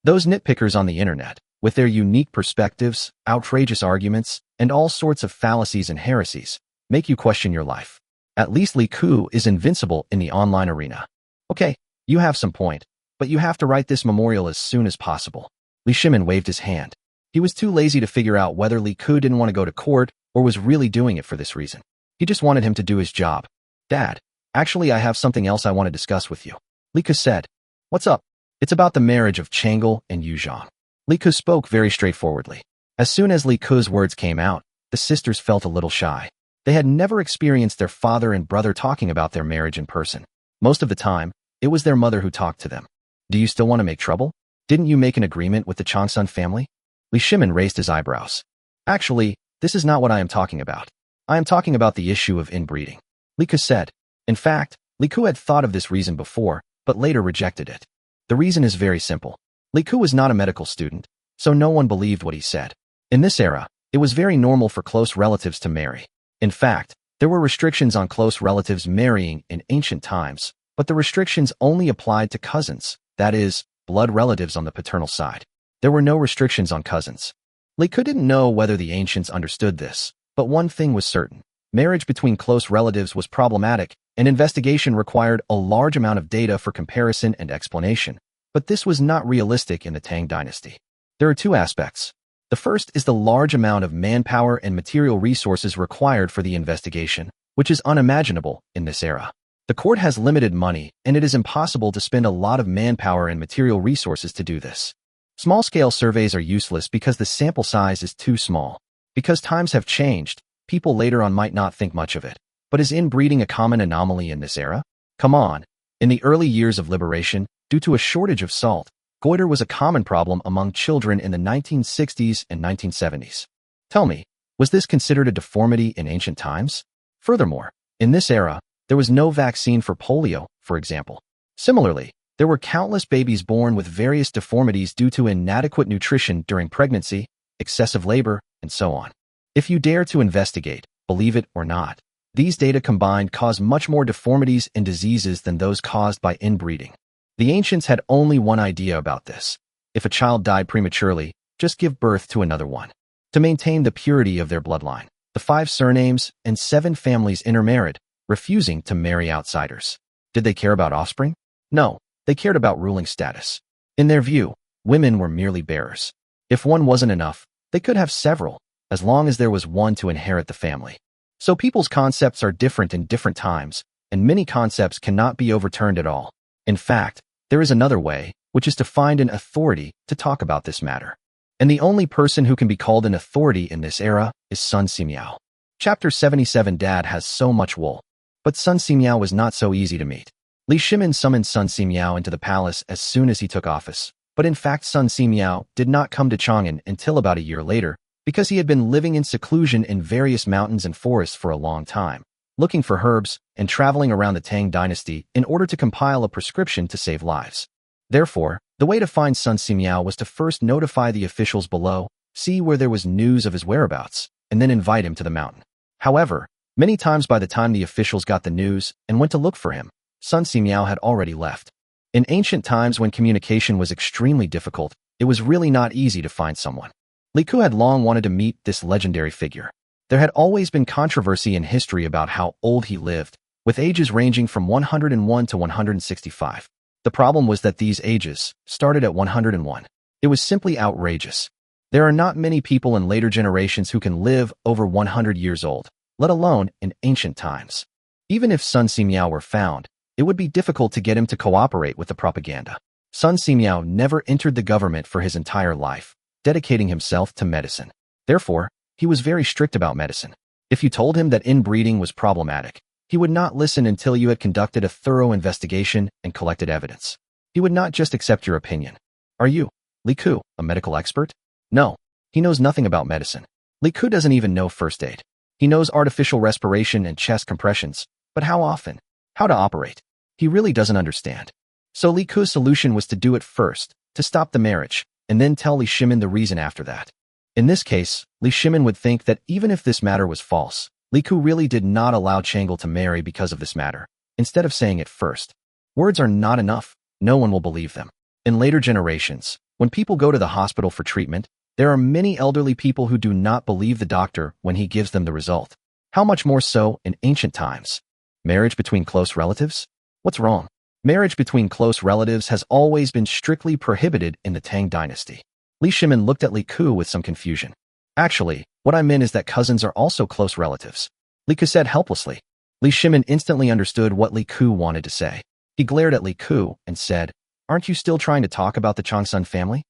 Those nitpickers on the internet, with their unique perspectives, outrageous arguments, and all sorts of fallacies and heresies, make you question your life. At least Li Ku is invincible in the online arena. Okay, you have some point, but you have to write this memorial as soon as possible. Li Shimin waved his hand. He was too lazy to figure out whether Li Ku didn't want to go to court or was really doing it for this reason. He just wanted him to do his job. Dad, actually I have something else I want to discuss with you. Li Ku said. What's up? It's about the marriage of Changle and Yu Zhang. Li Ku spoke very straightforwardly. As soon as Li Ku's words came out, the sisters felt a little shy. They had never experienced their father and brother talking about their marriage in person. Most of the time, it was their mother who talked to them. Do you still want to make trouble? Didn't you make an agreement with the Changsun family? Li Shimin raised his eyebrows. Actually, this is not what I am talking about. I am talking about the issue of inbreeding. Li Ku said. In fact, Li Ku had thought of this reason before, but later rejected it. The reason is very simple. Li Ku was not a medical student, so no one believed what he said. In this era, it was very normal for close relatives to marry. In fact, there were restrictions on close relatives marrying in ancient times, but the restrictions only applied to cousins, that is, blood relatives on the paternal side. There were no restrictions on cousins. Li Ku didn't know whether the ancients understood this, but one thing was certain. Marriage between close relatives was problematic, and investigation required a large amount of data for comparison and explanation. But this was not realistic in the Tang dynasty. There are two aspects. The first is the large amount of manpower and material resources required for the investigation, which is unimaginable in this era. The court has limited money, and it is impossible to spend a lot of manpower and material resources to do this. Small-scale surveys are useless because the sample size is too small. Because times have changed, people later on might not think much of it. But is inbreeding a common anomaly in this era? Come on. In the early years of liberation, due to a shortage of salt, goiter was a common problem among children in the 1960s and 1970s. Tell me, was this considered a deformity in ancient times? Furthermore, in this era, there was no vaccine for polio, for example. Similarly, there were countless babies born with various deformities due to inadequate nutrition during pregnancy, excessive labor, and so on. If you dare to investigate, believe it or not, these data combined cause much more deformities and diseases than those caused by inbreeding. The ancients had only one idea about this. If a child died prematurely, just give birth to another one. To maintain the purity of their bloodline, the 5 surnames and 7 families intermarried, refusing to marry outsiders. Did they care about offspring? No, they cared about ruling status. In their view, Women were merely bearers. If one wasn't enough, they could have several, as long as there was one to inherit the family. So people's concepts are different in different times, and many concepts cannot be overturned at all. In fact, there is another way, which is to find an authority to talk about this matter. And the only person who can be called an authority in this era is Sun Simiao. Chapter 77. Dad has so much wool. But Sun Simiao was not so easy to meet. Li Shimin summoned Sun Simiao into the palace as soon as he took office. But in fact, Sun Simiao did not come to Chang'an until about a year later, because he had been living in seclusion in various mountains and forests for a long time, looking for herbs and traveling around the Tang dynasty in order to compile a prescription to save lives. Therefore, the way to find Sun Simiao was to first notify the officials below, see where there was news of his whereabouts, and then invite him to the mountain. However, many times by the time the officials got the news and went to look for him, Sun Simiao had already left. In ancient times when communication was extremely difficult, it was really not easy to find someone. Li Ku had long wanted to meet this legendary figure. There had always been controversy in history about how old he lived, with ages ranging from 101 to 165. The problem was that these ages started at 101. It was simply outrageous. There are not many people in later generations who can live over 100 years old, let alone in ancient times. Even if Sun Simiao were found, it would be difficult to get him to cooperate with the propaganda. Sun Simiao never entered the government for his entire life, dedicating himself to medicine. Therefore, he was very strict about medicine. If you told him that inbreeding was problematic, he would not listen until you had conducted a thorough investigation and collected evidence. He would not just accept your opinion. Are you, Li Ku, a medical expert? No, he knows nothing about medicine. Li Ku doesn't even know first aid. He knows artificial respiration and chest compressions, but how often? How to operate? He really doesn't understand. So Li Ku's solution was to do it first, to stop the marriage, and then tell Li Shimin the reason after that. In this case, Li Shimin would think that even if this matter was false, Li Ku really did not allow Chang'e to marry because of this matter, instead of saying it first. Words are not enough, no one will believe them. In later generations, when people go to the hospital for treatment, there are many elderly people who do not believe the doctor when he gives them the result. How much more so in ancient times? Marriage between close relatives? What's wrong? Marriage between close relatives has always been strictly prohibited in the Tang dynasty. Li Shimin looked at Li Ku with some confusion. Actually, what I meant is that cousins are also close relatives. Li Ku said helplessly. Li Shimin instantly understood what Li Ku wanted to say. He glared at Li Ku and said, "Aren't you still trying to talk about the Changsun family?"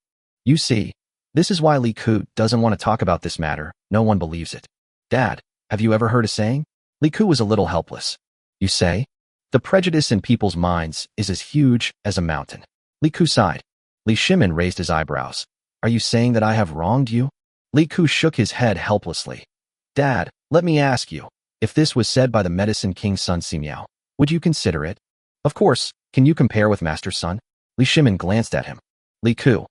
You see, this is why Li Ku doesn't want to talk about this matter. No one believes it. Dad, have you ever heard a saying? Li Ku was a little helpless. You say? The prejudice in people's minds is as huge as a mountain. Li Ku sighed. Li Shimin raised his eyebrows. Are you saying that I have wronged you? Li Ku shook his head helplessly. Dad, let me ask you, if this was said by the medicine king Sun Simiao, would you consider it? Of course, can you compare with Master Sun? Li Shimin glanced at him. Li Ku.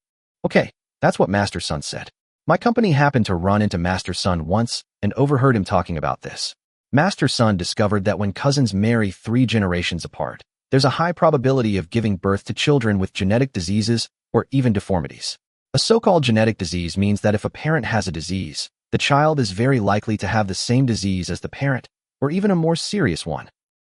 Okay, that's what Master Sun said. My company happened to run into Master Sun once and overheard him talking about this. Master Sun discovered that when cousins marry 3 generations apart, there's a high probability of giving birth to children with genetic diseases or even deformities. A so-called genetic disease means that if a parent has a disease, the child is very likely to have the same disease as the parent, or even a more serious one.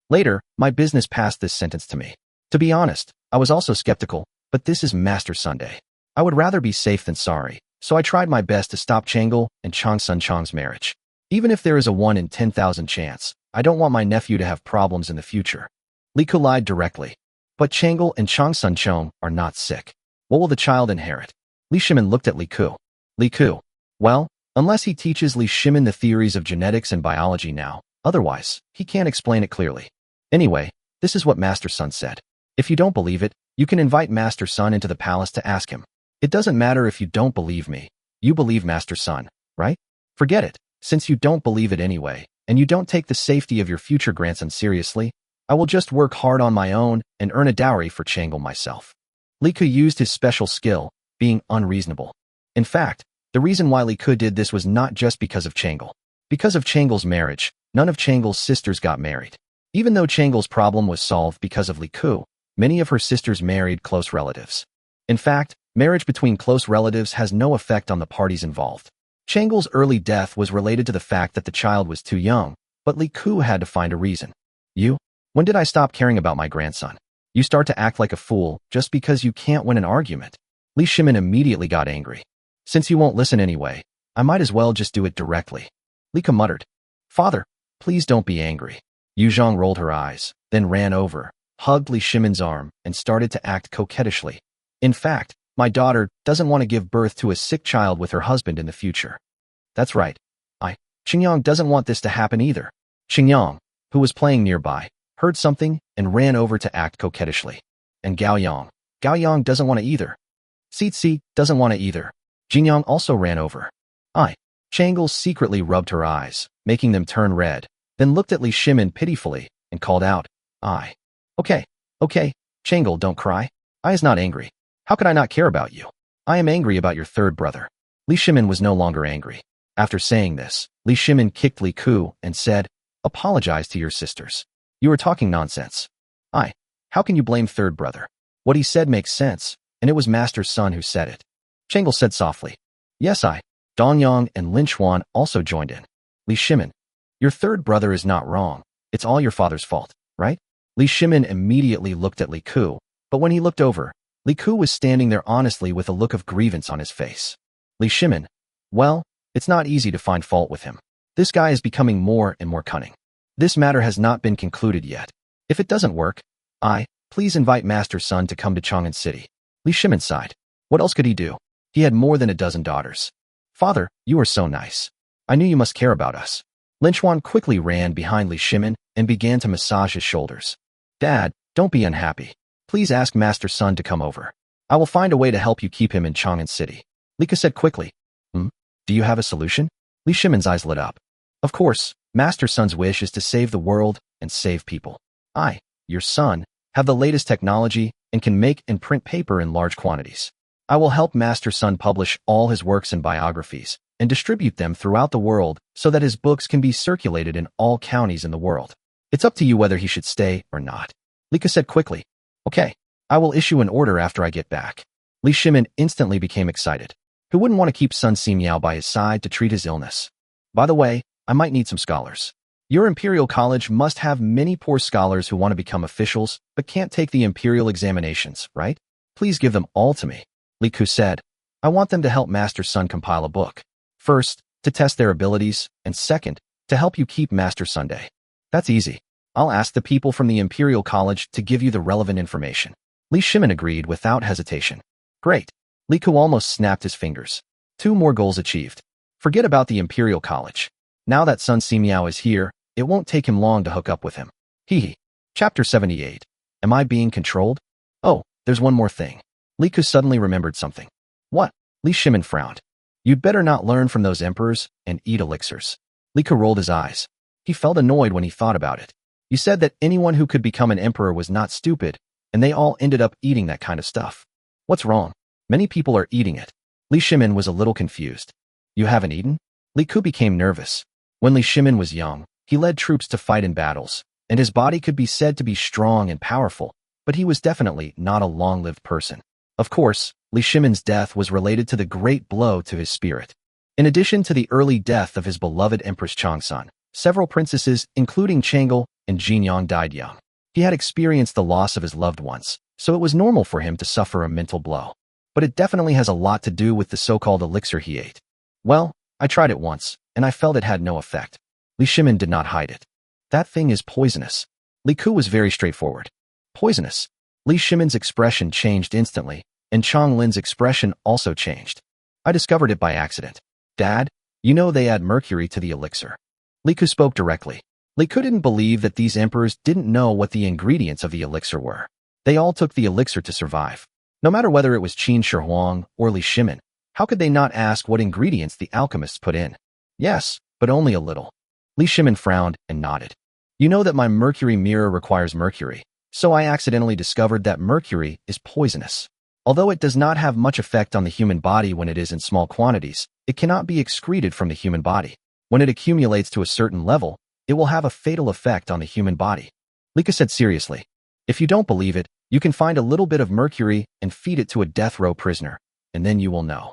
Later, my business passed this sentence to me. To be honest, I was also skeptical, but this is Master Sunday. I would rather be safe than sorry, so I tried my best to stop Chang'e and Chang Sun Chang's marriage. Even if there is a 1 in 10,000 chance, I don't want my nephew to have problems in the future. Li Ku lied directly. But Chang'e and Chang Sun Chang are not sick. What will the child inherit? Li Shimin looked at Li Ku. Li Ku. Well, unless he teaches Li Shimin the theories of genetics and biology now, otherwise, he can't explain it clearly. Anyway, this is what Master Sun said. If you don't believe it, you can invite Master Sun into the palace to ask him. It doesn't matter if you don't believe me. You believe Master Sun, right? Forget it. Since you don't believe it anyway, and you don't take the safety of your future grandson seriously, I will just work hard on my own and earn a dowry for Chang'e myself. Li Ku used his special skill, being unreasonable. In fact, the reason why Li Ku did this was not just because of Chang'e. Because of Chang'e's marriage, none of Chang'e's sisters got married. Even though Chang'e's problem was solved because of Li Ku, many of her sisters married close relatives. In fact, marriage between close relatives has no effect on the parties involved. Chang'e's early death was related to the fact that the child was too young, but Li Ku had to find a reason. You? When did I stop caring about my grandson? You start to act like a fool just because you can't win an argument. Li Shimin immediately got angry. Since you won't listen anyway, I might as well just do it directly. Lika muttered. Father, please don't be angry. Yu Zhang rolled her eyes, then ran over, hugged Li Shimin's arm, and started to act coquettishly. In fact, my daughter doesn't want to give birth to a sick child with her husband in the future. That's right. Xingyang doesn't want this to happen either. Xingyang, who was playing nearby, heard something and ran over to act coquettishly. And Gaoyang doesn't want to either. Xi doesn't want to either. Jingyang also ran over. Changle secretly rubbed her eyes, making them turn red, then looked at Li Shimin pitifully and called out, Okay, Changle, don't cry. I is not angry. How could I not care about you? I am angry about your third brother. Li Shimin was no longer angry. After saying this, Li Shimin kicked Li Ku and said, Apologize to your sisters. You are talking nonsense. How can you blame third brother? What he said makes sense, and it was Master's son who said it. Changle said softly. Yes, Dongyang and Lin Xuan also joined in. Li Shimin, your third brother is not wrong. It's all your father's fault, right? Li Shimin immediately looked at Li Ku, but when he looked over, Li Ku was standing there honestly with a look of grievance on his face. Li Shimin, well, it's not easy to find fault with him. This guy is becoming more and more cunning. This matter has not been concluded yet. If it doesn't work, please invite Master's son to come to Chang'an City. Li Shimin sighed. What else could he do? He had more than a dozen daughters. Father, you are so nice. I knew you must care about us. Lin Xuan quickly ran behind Li Shimin and began to massage his shoulders. Dad, don't be unhappy. Please ask Master's son to come over. I will find a way to help you keep him in Chang'an City. Lika said quickly. Do you have a solution? Li Shimin's eyes lit up. Of course, Master Sun's wish is to save the world and save people. Your son, have the latest technology and can make and print paper in large quantities. I will help Master Sun publish all his works and biographies and distribute them throughout the world so that his books can be circulated in all counties in the world. It's up to you whether he should stay or not. Lika said quickly. Okay, I will issue an order after I get back. Li Shimin instantly became excited. Who wouldn't want to keep Sun Ximiao by his side to treat his illness? By the way, I might need some scholars. Your Imperial College must have many poor scholars who want to become officials but can't take the Imperial examinations, right? Please give them all to me. Li Ku said, I want them to help Master Sun compile a book. First, to test their abilities, and second, to help you keep Master Sunday. That's easy. I'll ask the people from the Imperial College to give you the relevant information. Li Shimin agreed without hesitation. Great. Li Ku almost snapped his fingers. 2 more goals achieved. Forget about the Imperial College. Now that Sun Ximiao is here, it won't take him long to hook up with him. Chapter 78. Am I being controlled? Oh, there's one more thing. Li Ku suddenly remembered something. What? Li Shimin frowned. You'd better not learn from those emperors and eat elixirs. Li Ku rolled his eyes. He felt annoyed when he thought about it. You said that anyone who could become an emperor was not stupid, and they all ended up eating that kind of stuff. What's wrong? Many people are eating it. Li Shimin was a little confused. You haven't eaten? Li Ku became nervous. When Li Shimin was young, he led troops to fight in battles, and his body could be said to be strong and powerful, but he was definitely not a long-lived person. Of course, Li Shimin's death was related to the great blow to his spirit. In addition to the early death of his beloved Empress Changsan, several princesses, including Changle and Jinyang, died young. He had experienced the loss of his loved ones, so it was normal for him to suffer a mental blow. But it definitely has a lot to do with the so-called elixir he ate. Well, I tried it once, and I felt it had no effect. Li Shimin did not hide it. That thing is poisonous. Li Ku was very straightforward. Poisonous. Li Shimin's expression changed instantly, and Chang Lin's expression also changed. I discovered it by accident. Dad, you know they add mercury to the elixir. Li Ku spoke directly. Li Ku didn't believe that these emperors didn't know what the ingredients of the elixir were. They all took the elixir to survive. No matter whether it was Qin Shi Huang or Li Shimin, how could they not ask what ingredients the alchemists put in? Yes, but only a little. Li Shimin frowned and nodded. You know that my mercury mirror requires mercury, so I accidentally discovered that mercury is poisonous. Although it does not have much effect on the human body when it is in small quantities, it cannot be excreted from the human body. When it accumulates to a certain level, it will have a fatal effect on the human body. Lika said seriously. If you don't believe it, you can find a little bit of mercury and feed it to a death row prisoner, and then you will know.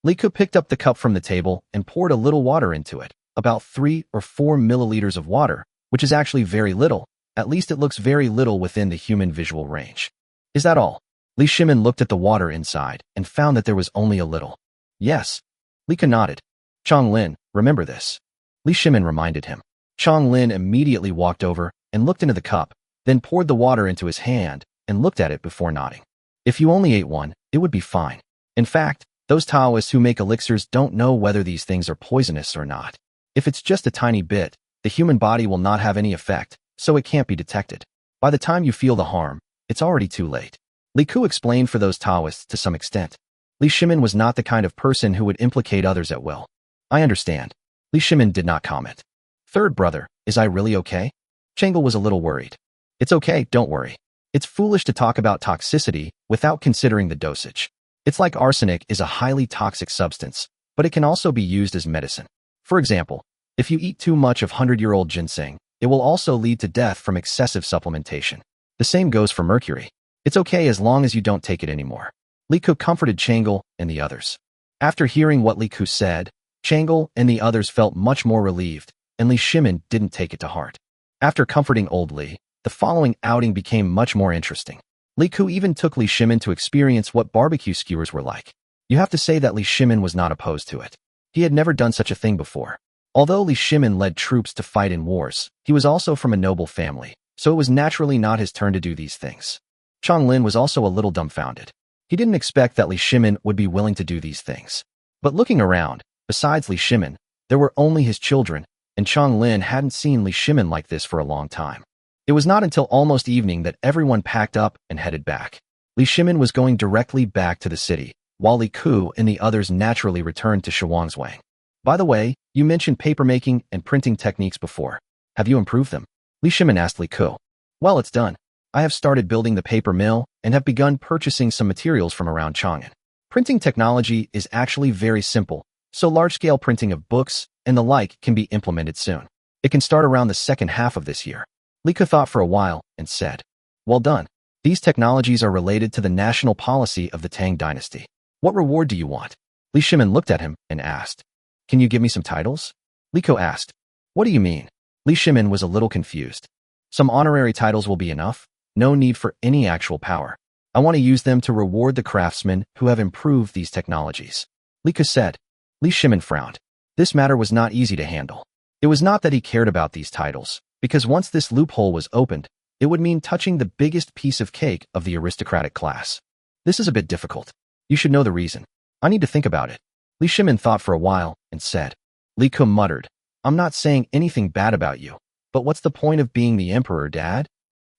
Liku picked up the cup from the table and poured a little water into it, about 3 or 4 milliliters of water, which is actually very little. At least it looks very little within the human visual range. Is that all? Li Shimin looked at the water inside and found that there was only a little. Yes. Li Ke nodded. Chong Lin, remember this. Li Shimin reminded him. Chong Lin immediately walked over and looked into the cup, then poured the water into his hand and looked at it before nodding. If you only ate one, it would be fine. In fact, those Taoists who make elixirs don't know whether these things are poisonous or not. If it's just a tiny bit, the human body will not have any effect, so it can't be detected. By the time you feel the harm, it's already too late. Li Ku explained for those Taoists to some extent. Li Shimin was not the kind of person who would implicate others at will. I understand. Li Shimin did not comment. Third brother, is I really okay? Changel was a little worried. It's okay, don't worry. It's foolish to talk about toxicity without considering the dosage. It's like arsenic is a highly toxic substance, but it can also be used as medicine. For example, if you eat too much of 100-year-old ginseng, it will also lead to death from excessive supplementation. The same goes for mercury. It's okay as long as you don't take it anymore. Li Ku comforted Changel and the others. After hearing what Li Ku said, Changel and the others felt much more relieved, and Li Shimin didn't take it to heart. After comforting old Li, the following outing became much more interesting. Li Ku even took Li Shimin to experience what barbecue skewers were like. You have to say that Li Shimin was not opposed to it. He had never done such a thing before. Although Li Shimin led troops to fight in wars, he was also from a noble family, so it was naturally not his turn to do these things. Chong Lin was also a little dumbfounded. He didn't expect that Li Shimin would be willing to do these things. But looking around, besides Li Shimin, there were only his children, and Chong Lin hadn't seen Li Shimin like this for a long time. It was not until almost evening that everyone packed up and headed back. Li Shimin was going directly back to the city, while Li Ku and the others naturally returned to Shuangzwang. By the way, you mentioned papermaking and printing techniques before. Have you improved them? Li Shimin asked Li Ku. Well, it's done. I have started building the paper mill and have begun purchasing some materials from around Chang'an. Printing technology is actually very simple, so large-scale printing of books and the like can be implemented soon. It can start around the second half of this year. Li Ku thought for a while and said, well done. These technologies are related to the national policy of the Tang dynasty. What reward do you want? Li Shimin looked at him and asked. Can you give me some titles? Li Ku asked. What do you mean? Li Shimin was a little confused. Some honorary titles will be enough. No need for any actual power. I want to use them to reward the craftsmen who have improved these technologies. Li Ku said. Li Shimin frowned. This matter was not easy to handle. It was not that he cared about these titles, because once this loophole was opened, it would mean touching the biggest piece of cake of the aristocratic class. This is a bit difficult. You should know the reason. I need to think about it. Li Shimin thought for a while and said. Li Ku muttered. I'm not saying anything bad about you, but what's the point of being the emperor, Dad?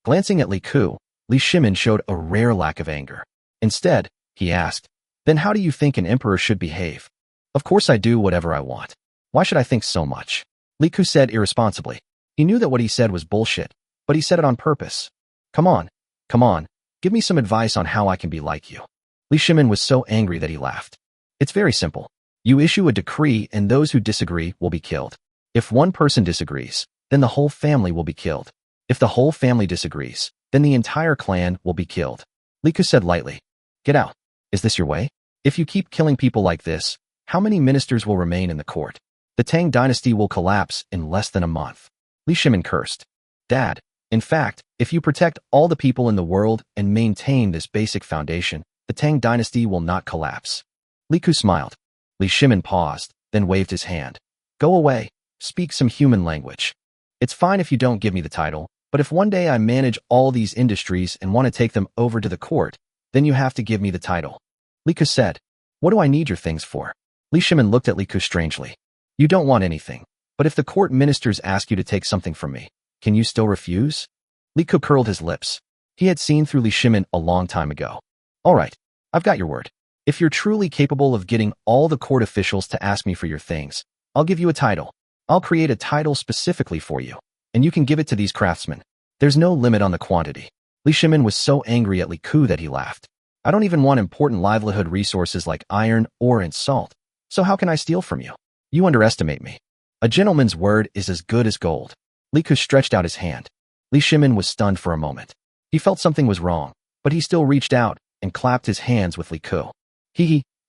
Glancing at Li Ku, Li Shimin showed a rare lack of anger. Instead, he asked, then how do you think an emperor should behave? Of course I do whatever I want. Why should I think so much? Li Ku said irresponsibly. He knew that what he said was bullshit, but he said it on purpose. Come on, give me some advice on how I can be like you. Li Shimin was so angry that he laughed. It's very simple. You issue a decree and those who disagree will be killed. If one person disagrees, then the whole family will be killed. If the whole family disagrees, then the entire clan will be killed. Li Ku said lightly. Get out. Is this your way? If you keep killing people like this, how many ministers will remain in the court? The Tang dynasty will collapse in less than a month. Li Shimin cursed. Dad, in fact, if you protect all the people in the world and maintain this basic foundation, the Tang dynasty will not collapse. Li Ku smiled. Li Shimin paused, then waved his hand. Go away. Speak some human language. It's fine if you don't give me the title, but if one day I manage all these industries and want to take them over to the court, then you have to give me the title. Li Ku said. What do I need your things for? Li Shimin looked at Li Ku strangely. You don't want anything, but if the court ministers ask you to take something from me, can you still refuse? Li Ku curled his lips. He had seen through Li Shimin a long time ago. All right, I've got your word. If you're truly capable of getting all the court officials to ask me for your things, I'll give you a title. I'll create a title specifically for you, and you can give it to these craftsmen. There's no limit on the quantity. Li Shimin was so angry at Li Ku that he laughed. I don't even want important livelihood resources like iron, ore, and salt. So how can I steal from you? You underestimate me. A gentleman's word is as good as gold. Li Ku stretched out his hand. Li Shimin was stunned for a moment. He felt something was wrong, but he still reached out and clapped his hands with Li Ku.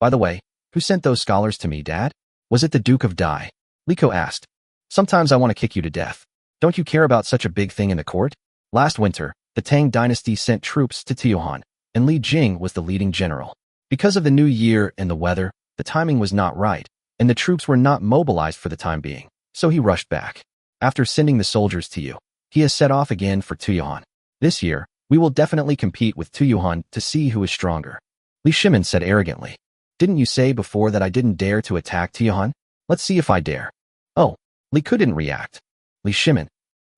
By the way, who sent those scholars to me, Dad? Was it the Duke of Dai? Li Ku asked. Sometimes I want to kick you to death. Don't you care about such a big thing in the court? Last winter, the Tang dynasty sent troops to Tiohan. and Li Jing was the leading general. Because of the new year and the weather, the timing was not right, and the troops were not mobilized for the time being, so he rushed back. After sending the soldiers to you, he has set off again for Tuyuan. This year, we will definitely compete with Tuyuan to see who is stronger. Li Shimin said arrogantly. Didn't you say before that I didn't dare to attack Tuyuan? Let's see if I dare. Oh, Li Ku didn't react. Li Shimin.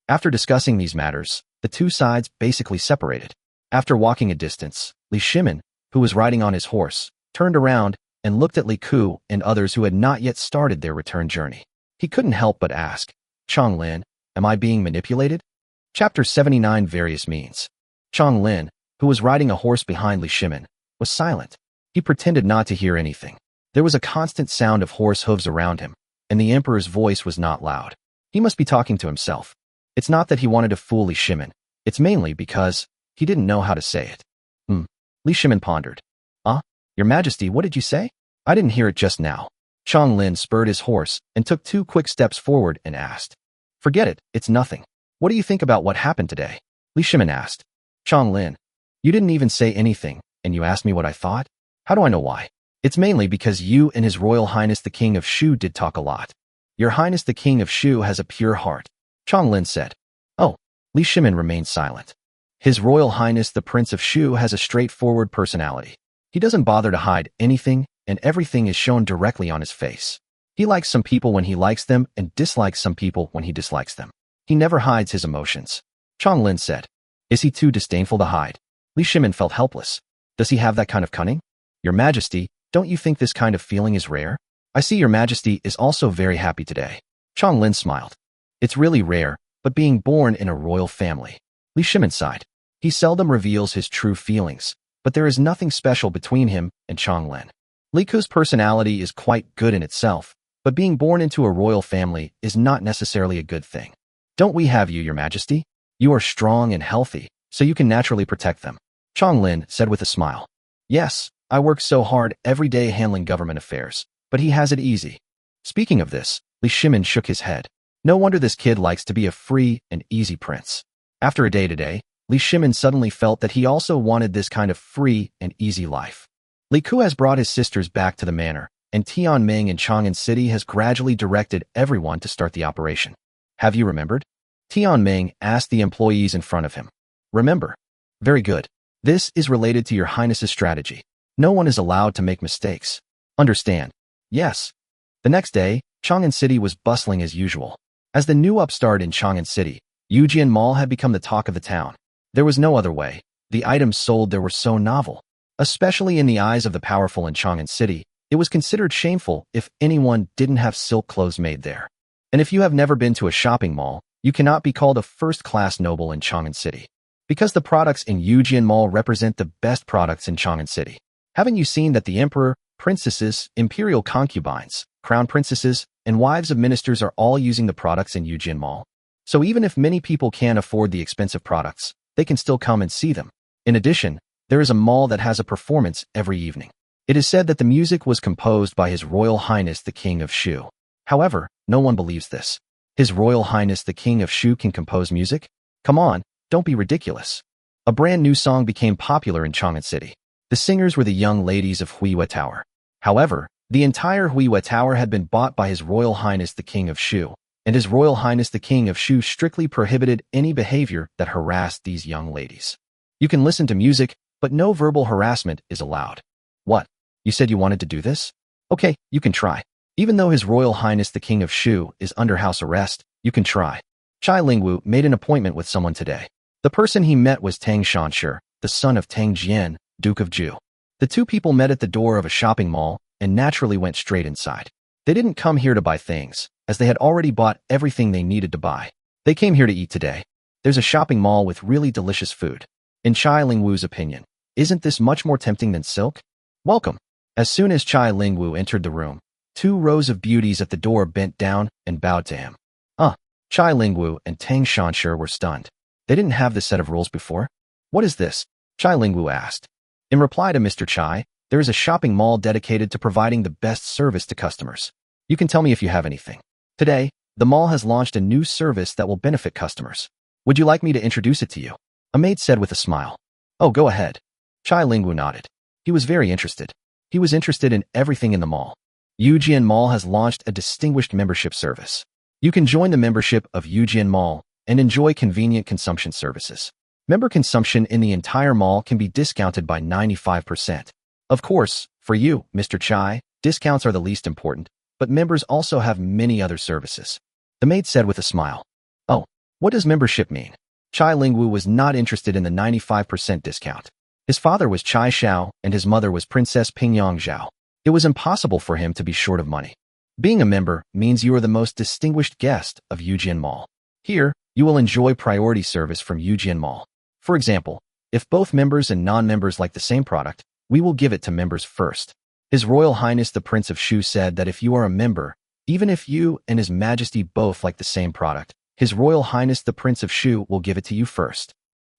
After discussing these matters, the two sides basically separated. After walking a distance, Li Shimin, who was riding on his horse, turned around and looked at Li Ku and others who had not yet started their return journey. He couldn't help but ask, Chong Lin, am I being manipulated? Chapter 79 Various Means. Chong Lin, who was riding a horse behind Li Shimin, was silent. He pretended not to hear anything. There was a constant sound of horse hooves around him, and the emperor's voice was not loud. He must be talking to himself. It's not that he wanted to fool Li Shimin. It's mainly because he didn't know how to say it. Li Shimin pondered. Your Majesty, what did you say? I didn't hear it just now. Chong Lin spurred his horse and took 2 quick steps forward and asked. Forget it, it's nothing. What do you think about what happened today? Li Shimin asked. Chong Lin, you didn't even say anything, and you asked me what I thought? How do I know why? It's mainly because you and His Royal Highness the King of Shu did talk a lot. Your Highness the King of Shu has a pure heart, Chong Lin said. Oh, Li Shimin remained silent. His Royal Highness the Prince of Shu has a straightforward personality. He doesn't bother to hide anything, and everything is shown directly on his face. He likes some people when he likes them and dislikes some people when he dislikes them. He never hides his emotions, Chong Lin said. Is he too disdainful to hide? Li Shimin felt helpless. Does he have that kind of cunning? Your Majesty, don't you think this kind of feeling is rare? I see Your Majesty is also very happy today. Chong Lin smiled. It's really rare, but being born in a royal family. Li Shimin sighed. He seldom reveals his true feelings, but there is nothing special between him and Chong Lin. Li Ku's personality is quite good in itself, but being born into a royal family is not necessarily a good thing. Don't we have you, Your Majesty? You are strong and healthy, so you can naturally protect them, Chong Lin said with a smile. Yes, I work so hard every day handling government affairs, but he has it easy. Speaking of this, Li Shimin shook his head. No wonder this kid likes to be a free and easy prince. After a day today, Li Shimin suddenly felt that he also wanted this kind of free and easy life. Li Ku has brought his sisters back to the manor, and Tianming in Chang'an City has gradually directed everyone to start the operation. Have you remembered? Tianming asked the employees in front of him. Remember? Very good. This is related to Your Highness's strategy. No one is allowed to make mistakes. Understand? Yes. The next day, Chang'an City was bustling as usual. As the new upstart in Chang'an City, Yujian Mall had become the talk of the town. There was no other way. The items sold there were so novel. Especially in the eyes of the powerful in Chang'an City, it was considered shameful if anyone didn't have silk clothes made there. And if you have never been to a shopping mall, you cannot be called a first-class noble in Chang'an City. Because the products in Yujian Mall represent the best products in Chang'an City. Haven't you seen that the emperor, princesses, imperial concubines, crown princesses, and wives of ministers are all using the products in Yujian Mall? So even if many people can't afford the expensive products, they can still come and see them. In addition, there is a mall that has a performance every evening. It is said that the music was composed by His Royal Highness the King of Shu. However, no one believes this. His Royal Highness the King of Shu can compose music? Come on, don't be ridiculous. A brand new song became popular in Chang'an City. The singers were the young ladies of Huiwa Tower. However, the entire Huiwa Tower had been bought by His Royal Highness the King of Shu, and His Royal Highness the King of Shu strictly prohibited any behavior that harassed these young ladies. You can listen to music, but no verbal harassment is allowed. What? You said you wanted to do this? Okay, you can try. Even though His Royal Highness the King of Shu is under house arrest, you can try. Chai Lingwu made an appointment with someone today. The person he met was Tang Shanshi, the son of Tang Jian, Duke of Zhu. The two people met at the door of a shopping mall and naturally went straight inside. They didn't come here to buy things, as they had already bought everything they needed to buy. They came here to eat today. There's a shopping mall with really delicious food. In Chai Lingwu's opinion, isn't this much more tempting than silk? Welcome. As soon as Chai Lingwu entered the room, 2 rows of beauties at the door bent down and bowed to him. Chai Lingwu and Tang Shanshi were stunned. They didn't have this set of rules before. What is this? Chai Lingwu asked. In reply to Mr. Chai, there is a shopping mall dedicated to providing the best service to customers. You can tell me if you have anything. Today, the mall has launched a new service that will benefit customers. Would you like me to introduce it to you? A maid said with a smile. Oh, go ahead. Chai Lingwu nodded. He was very interested. He was interested in everything in the mall. Yujian Mall has launched a distinguished membership service. You can join the membership of Yujian Mall and enjoy convenient consumption services. Member consumption in the entire mall can be discounted by 95%. Of course, for you, Mr. Chai, discounts are the least important, but members also have many other services. The maid said with a smile. Oh, what does membership mean? Chai Lingwu was not interested in the 95% discount. His father was Chai Xiao and his mother was Princess Pingyang Zhao. It was impossible for him to be short of money. Being a member means you are the most distinguished guest of Yujian Mall. Here, you will enjoy priority service from Yujian Mall. For example, if both members and non-members like the same product, we will give it to members first. His Royal Highness the Prince of Shu said that if you are a member, even if you and His Majesty both like the same product, His Royal Highness the Prince of Shu will give it to you first.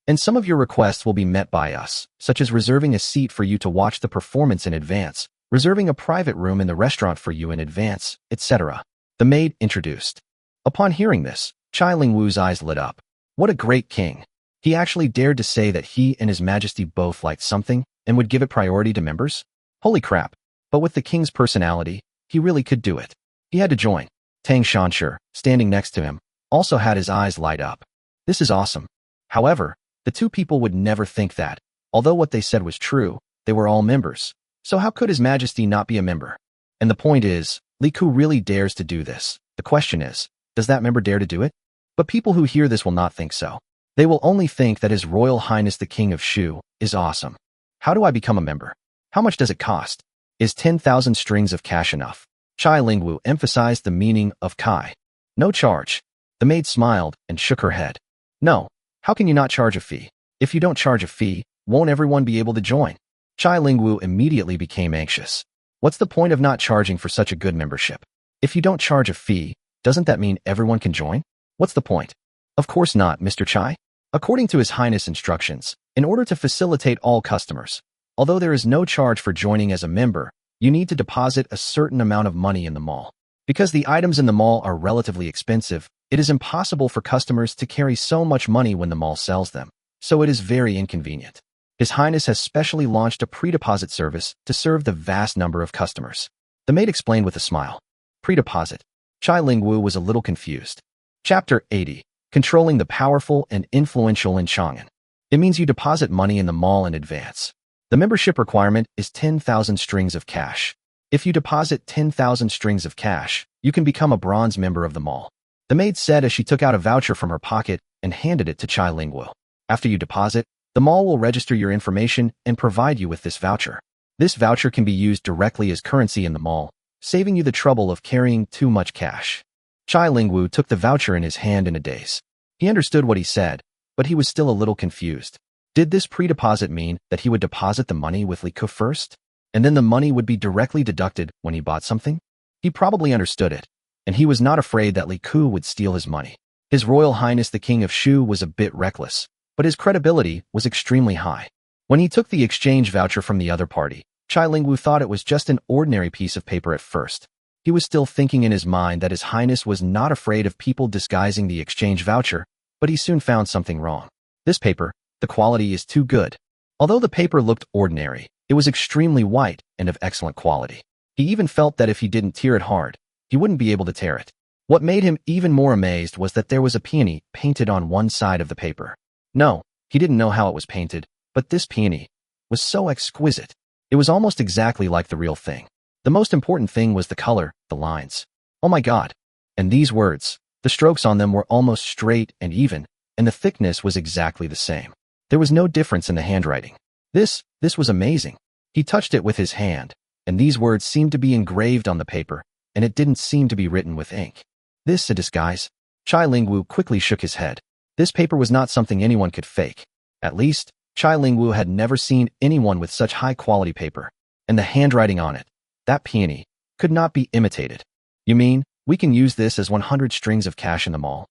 And some of your requests will be met by us, such as reserving a seat for you to watch the performance in advance, reserving a private room in the restaurant for you in advance, etc. The maid introduced. Upon hearing this, Chai Lingwu's eyes lit up. What a great king. He actually dared to say that he and His Majesty both liked something and would give it priority to members? Holy crap. But with the king's personality, he really could do it. He had to join. Tang Shanshi, standing next to him, also had his eyes light up. This is awesome. However, the two people would never think that. Although what they said was true, they were all members. So how could His Majesty not be a member? And the point is, Li Ku really dares to do this. The question is, does that member dare to do it? But people who hear this will not think so. They will only think that His Royal Highness the King of Shu is awesome. How do I become a member? How much does it cost? Is 10,000 strings of cash enough? Chai Lingwu emphasized the meaning of kai. No charge. The maid smiled and shook her head. No. How can you not charge a fee? If you don't charge a fee, won't everyone be able to join? Chai Lingwu immediately became anxious. What's the point of not charging for such a good membership? If you don't charge a fee, doesn't that mean everyone can join? What's the point? Of course not, Mr. Chai. According to His Highness instructions, in order to facilitate all customers, although there is no charge for joining as a member, you need to deposit a certain amount of money in the mall. Because the items in the mall are relatively expensive, it is impossible for customers to carry so much money when the mall sells them, so it is very inconvenient. His Highness has specially launched a pre-deposit service to serve the vast number of customers. The maid explained with a smile. Pre-deposit. Chai Lingwu was a little confused. Chapter 80. Controlling the powerful and influential in Chang'an. It means you deposit money in the mall in advance. The membership requirement is 10,000 strings of cash. If you deposit 10,000 strings of cash, you can become a bronze member of the mall. The maid said as she took out a voucher from her pocket and handed it to Chai Lingwu. After you deposit, the mall will register your information and provide you with this voucher. This voucher can be used directly as currency in the mall, saving you the trouble of carrying too much cash. Chai Lingwu took the voucher in his hand in a daze. He understood what he said, but he was still a little confused. Did this pre-deposit mean that he would deposit the money with Li Ku first, and then the money would be directly deducted when he bought something? He probably understood it, and he was not afraid that Li Ku would steal his money. His Royal Highness the King of Shu was a bit reckless, but his credibility was extremely high. When he took the exchange voucher from the other party, Chai Lingwu thought it was just an ordinary piece of paper at first. He was still thinking in his mind that His Highness was not afraid of people disguising the exchange voucher, but he soon found something wrong. This paper, the quality is too good. Although the paper looked ordinary, it was extremely white and of excellent quality. He even felt that if he didn't tear it hard, he wouldn't be able to tear it. What made him even more amazed was that there was a peony painted on one side of the paper. No, he didn't know how it was painted, but this peony was so exquisite. It was almost exactly like the real thing. The most important thing was the color, the lines. Oh my God. And these words, the strokes on them were almost straight and even, and the thickness was exactly the same. There was no difference in the handwriting. This was amazing. He touched it with his hand, and these words seemed to be engraved on the paper, and it didn't seem to be written with ink. This a disguise? Chai Lingwu quickly shook his head. This paper was not something anyone could fake. At least, Chai Lingwu had never seen anyone with such high-quality paper. And the handwriting on it, that peony, could not be imitated. You mean, we can use this as 100 strings of cash in the mall?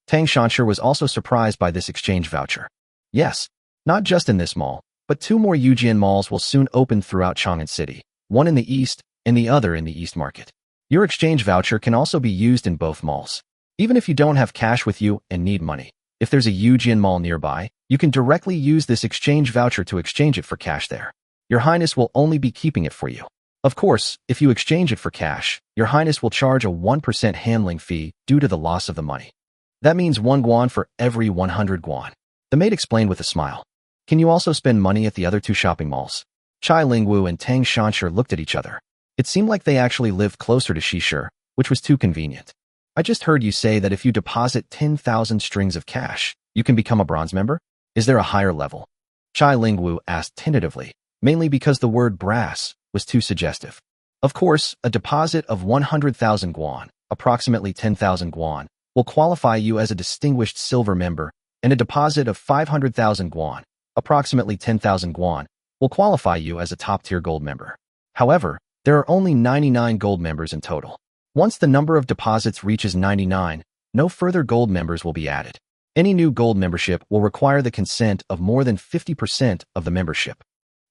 Tang Shanshi was also surprised by this exchange voucher. Yes, not just in this mall, but 2 more Yujian malls will soon open throughout Chang'an City, one in the east and the other in the East Market. Your exchange voucher can also be used in both malls. Even if you don't have cash with you and need money, If there's a Eugene Mall nearby, you can directly use this exchange voucher to exchange it for cash there. Your Highness will only be keeping it for you. Of course, if you exchange it for cash, Your Highness will charge a 1% handling fee due to the loss of the money. That means 1 guan for every 100 guan. The maid explained with a smile. Can you also spend money at the other 2 shopping malls? Chai Lingwu and Tang Shanshi looked at each other. It seemed like they actually lived closer to Shishir, which was too convenient. I just heard you say that if you deposit 10,000 strings of cash, you can become a bronze member? Is there a higher level? Chai Lingwu asked tentatively, mainly because the word brass was too suggestive. Of course, a deposit of 100,000 guan, approximately 10,000 guan, will qualify you as a distinguished silver member, and a deposit of 500,000 guan, approximately 10,000 guan, will qualify you as a top-tier gold member. However, there are only 99 gold members in total. Once the number of deposits reaches 99, no further gold members will be added. Any new gold membership will require the consent of more than 50% of the membership.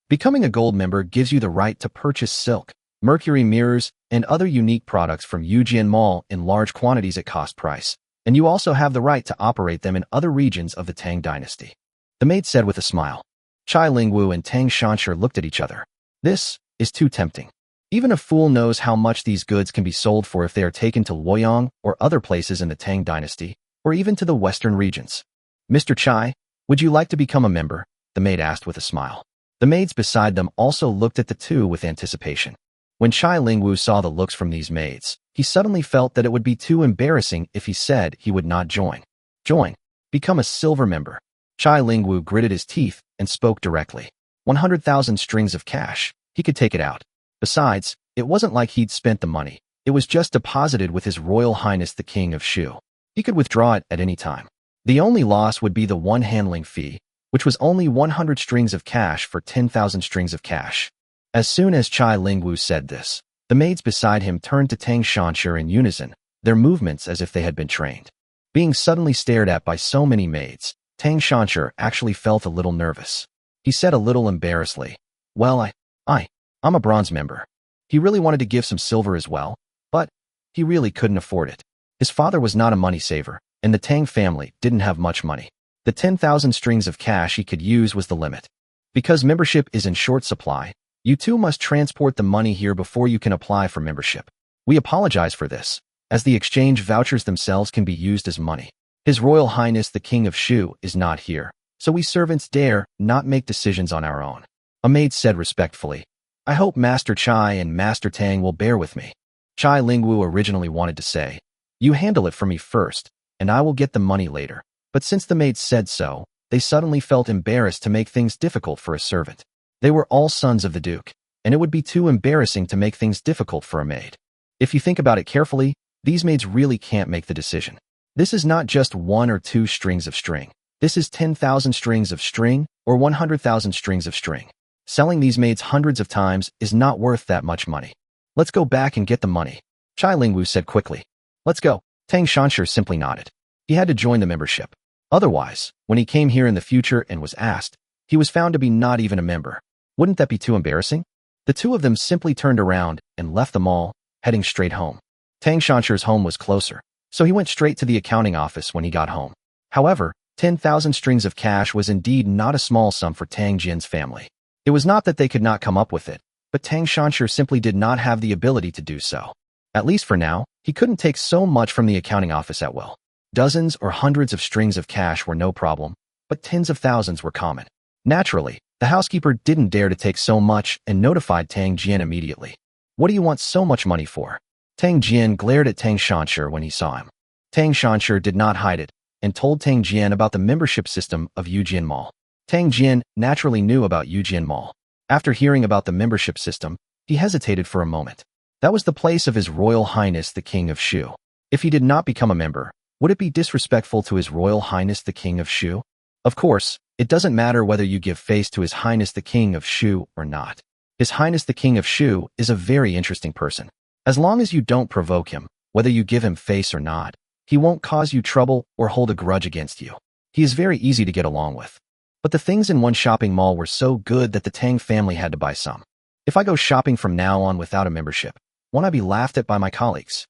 Becoming a gold member gives you the right to purchase silk, mercury mirrors, and other unique products from Eugene Mall in large quantities at cost price, and you also have the right to operate them in other regions of the Tang dynasty. The maid said with a smile. Chai Lingwu and Tang Shanshi looked at each other. This is too tempting. Even a fool knows how much these goods can be sold for if they are taken to Luoyang or other places in the Tang dynasty, or even to the western regions. Mr. Chai, would you like to become a member? The maid asked with a smile. The maids beside them also looked at the two with anticipation. When Chai Lingwu saw the looks from these maids, he suddenly felt that it would be too embarrassing if he said he would not join. Join. Become a silver member. Chai Lingwu gritted his teeth and spoke directly. 100,000 strings of cash. He could take it out. Besides, it wasn't like he'd spent the money. It was just deposited with His Royal Highness the King of Shu. He could withdraw it at any time. The only loss would be the one handling fee, which was only 100 strings of cash for 10,000 strings of cash. As soon as Chai Lingwu said this, the maids beside him turned to Tang Shanshi in unison, their movements as if they had been trained. Being suddenly stared at by so many maids, Tang Shanshi actually felt a little nervous. He said a little embarrassedly, well, I'm a bronze member. He really wanted to give some silver as well, but he really couldn't afford it. His father was not a money saver, and the Tang family didn't have much money. The 10,000 strings of cash he could use was the limit. Because membership is in short supply, you too must transport the money here before you can apply for membership. We apologize for this, as the exchange vouchers themselves can be used as money. His Royal Highness the King of Shu is not here, so we servants dare not make decisions on our own. A maid said respectfully, I hope Master Chai and Master Tang will bear with me. Chai Lingwu originally wanted to say, you handle it for me first, and I will get the money later. But since the maid said so, they suddenly felt embarrassed to make things difficult for a servant. They were all sons of the Duke, and it would be too embarrassing to make things difficult for a maid. If you think about it carefully, these maids really can't make the decision. This is not just 1 or 2 strings of string. This is 10,000 strings of string or 100,000 strings of string. Selling these maids hundreds of times is not worth that much money. Let's go back and get the money. Chai Lingwu said quickly. Let's go. Tang Shanshi simply nodded. He had to join the membership. Otherwise, when he came here in the future and was asked, he was found to be not even a member. Wouldn't that be too embarrassing? The two of them simply turned around and left the mall, heading straight home. Tang Shanshi's home was closer, so he went straight to the accounting office when he got home. However, 10,000 strings of cash was indeed not a small sum for Tang Jin's family. It was not that they could not come up with it, but Tang Shanshi simply did not have the ability to do so. At least for now, he couldn't take so much from the accounting office at will. Dozens or hundreds of strings of cash were no problem, but tens of thousands were common. Naturally, the housekeeper didn't dare to take so much and notified Tang Jin immediately. What do you want so much money for? Tang Jin glared at Tang Shanshi when he saw him. Tang Shanshi did not hide it and told Tang Jin about the membership system of Eugene Mall. Tang Jin naturally knew about Eugene Mall. After hearing about the membership system, he hesitated for a moment. That was the place of His Royal Highness the King of Shu. If he did not become a member, would it be disrespectful to His Royal Highness the King of Shu? Of course, it doesn't matter whether you give face to His Highness the King of Shu or not. His Highness the King of Shu is a very interesting person. As long as you don't provoke him, whether you give him face or not, he won't cause you trouble or hold a grudge against you. He is very easy to get along with. But the things in one shopping mall were so good that the Tang family had to buy some. If I go shopping from now on without a membership, won't I be laughed at by my colleagues?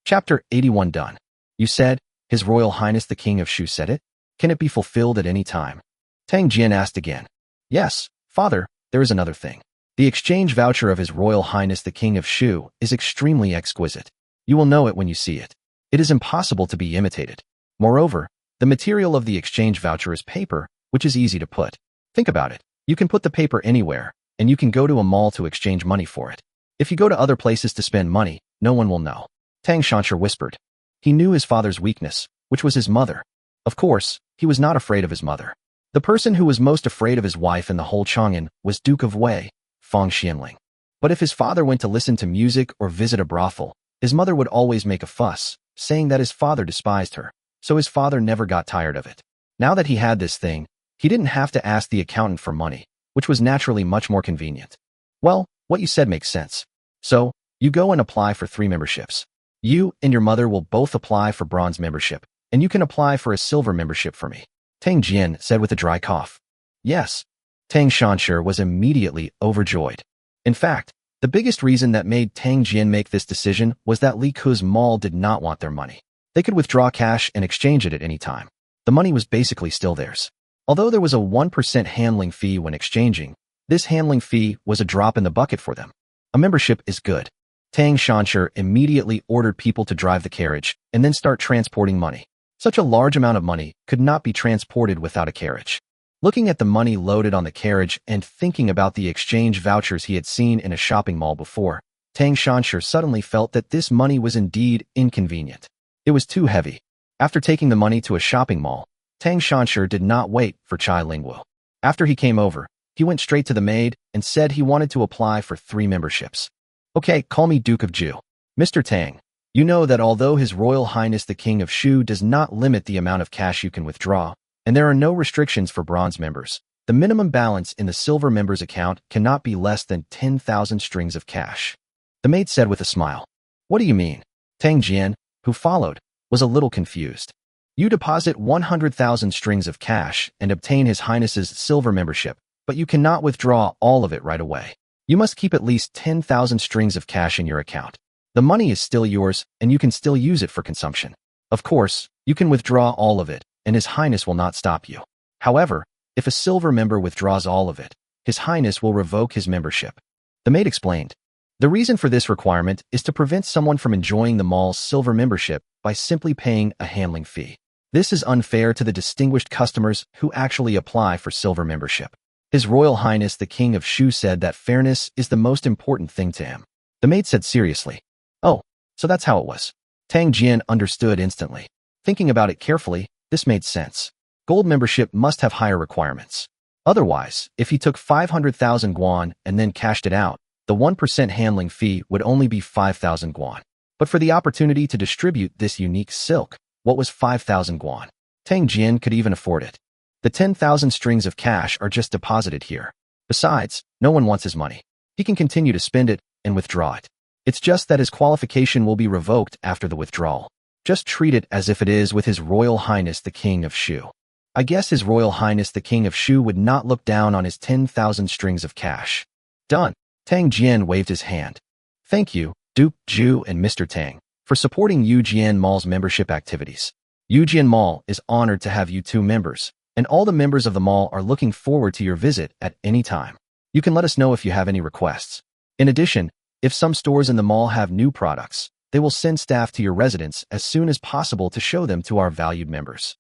Chapter 81 done. You said, His Royal Highness the King of Shu said it? Can it be fulfilled at any time? Tang Jian asked again. Yes, father, there is another thing. The exchange voucher of His Royal Highness the King of Shu is extremely exquisite. You will know it when you see it. It is impossible to be imitated. Moreover, the material of the exchange voucher is paper, which is easy to put. Think about it. You can put the paper anywhere, and you can go to a mall to exchange money for it. If you go to other places to spend money, no one will know. Tang Shanshi whispered. He knew his father's weakness, which was his mother. Of course, he was not afraid of his mother. The person who was most afraid of his wife in the whole Chang'an was Duke of Wei, Feng Xianling. But if his father went to listen to music or visit a brothel, his mother would always make a fuss, saying that his father despised her, so his father never got tired of it. Now that he had this thing, he didn't have to ask the accountant for money, which was naturally much more convenient. Well, what you said makes sense. So, you go and apply for 3 memberships. You and your mother will both apply for bronze membership, and you can apply for a silver membership for me, Tang Jian said with a dry cough. Yes. Tang Shanshi was immediately overjoyed. In fact, the biggest reason that made Tang Jian make this decision was that Li Ke's mall did not want their money. They could withdraw cash and exchange it at any time. The money was basically still theirs. Although there was a 1% handling fee when exchanging, this handling fee was a drop in the bucket for them. A membership is good. Tang Shanshi immediately ordered people to drive the carriage and then start transporting money. Such a large amount of money could not be transported without a carriage. Looking at the money loaded on the carriage and thinking about the exchange vouchers he had seen in a shopping mall before, Tang Shanshi suddenly felt that this money was indeed inconvenient. It was too heavy. After taking the money to a shopping mall, Tang Shanshi did not wait for Chai Lingwu. After he came over, he went straight to the maid and said he wanted to apply for 3 memberships. Okay, call me Duke of Zhu. Mr. Tang, you know that although His Royal Highness the King of Shu does not limit the amount of cash you can withdraw, and there are no restrictions for bronze members, the minimum balance in the silver members account cannot be less than 10,000 strings of cash. The maid said with a smile. What do you mean? Tang Jian, who followed, was a little confused. You deposit 100,000 strings of cash and obtain His Highness's silver membership, but you cannot withdraw all of it right away. You must keep at least 10,000 strings of cash in your account. The money is still yours, and you can still use it for consumption. Of course, you can withdraw all of it, and His Highness will not stop you. However, if a silver member withdraws all of it, His Highness will revoke his membership. The maid explained. The reason for this requirement is to prevent someone from enjoying the mall's silver membership by simply paying a handling fee. This is unfair to the distinguished customers who actually apply for silver membership. His Royal Highness the King of Shu said that fairness is the most important thing to him. The maid said seriously. Oh, so that's how it was. Tang Jian understood instantly. Thinking about it carefully, this made sense. Gold membership must have higher requirements. Otherwise, if he took 500,000 guan and then cashed it out, the 1% handling fee would only be 5,000 guan. But for the opportunity to distribute this unique silk, what was 5,000 guan? Tang Jian could even afford it. The 10,000 strings of cash are just deposited here. Besides, no one wants his money. He can continue to spend it and withdraw it. It's just that his qualification will be revoked after the withdrawal. Just treat it as if it is with His Royal Highness the King of Shu. I guess His Royal Highness the King of Shu would not look down on his 10,000 strings of cash. Done. Tang Jian waved his hand. Thank you, Duke Zhu and Mr. Tang, for supporting Yujian Mall's membership activities. Yujian Mall is honored to have you 2 members, and all the members of the mall are looking forward to your visit at any time. You can let us know if you have any requests. In addition, if some stores in the mall have new products, they will send staff to your residence as soon as possible to show them to our valued members.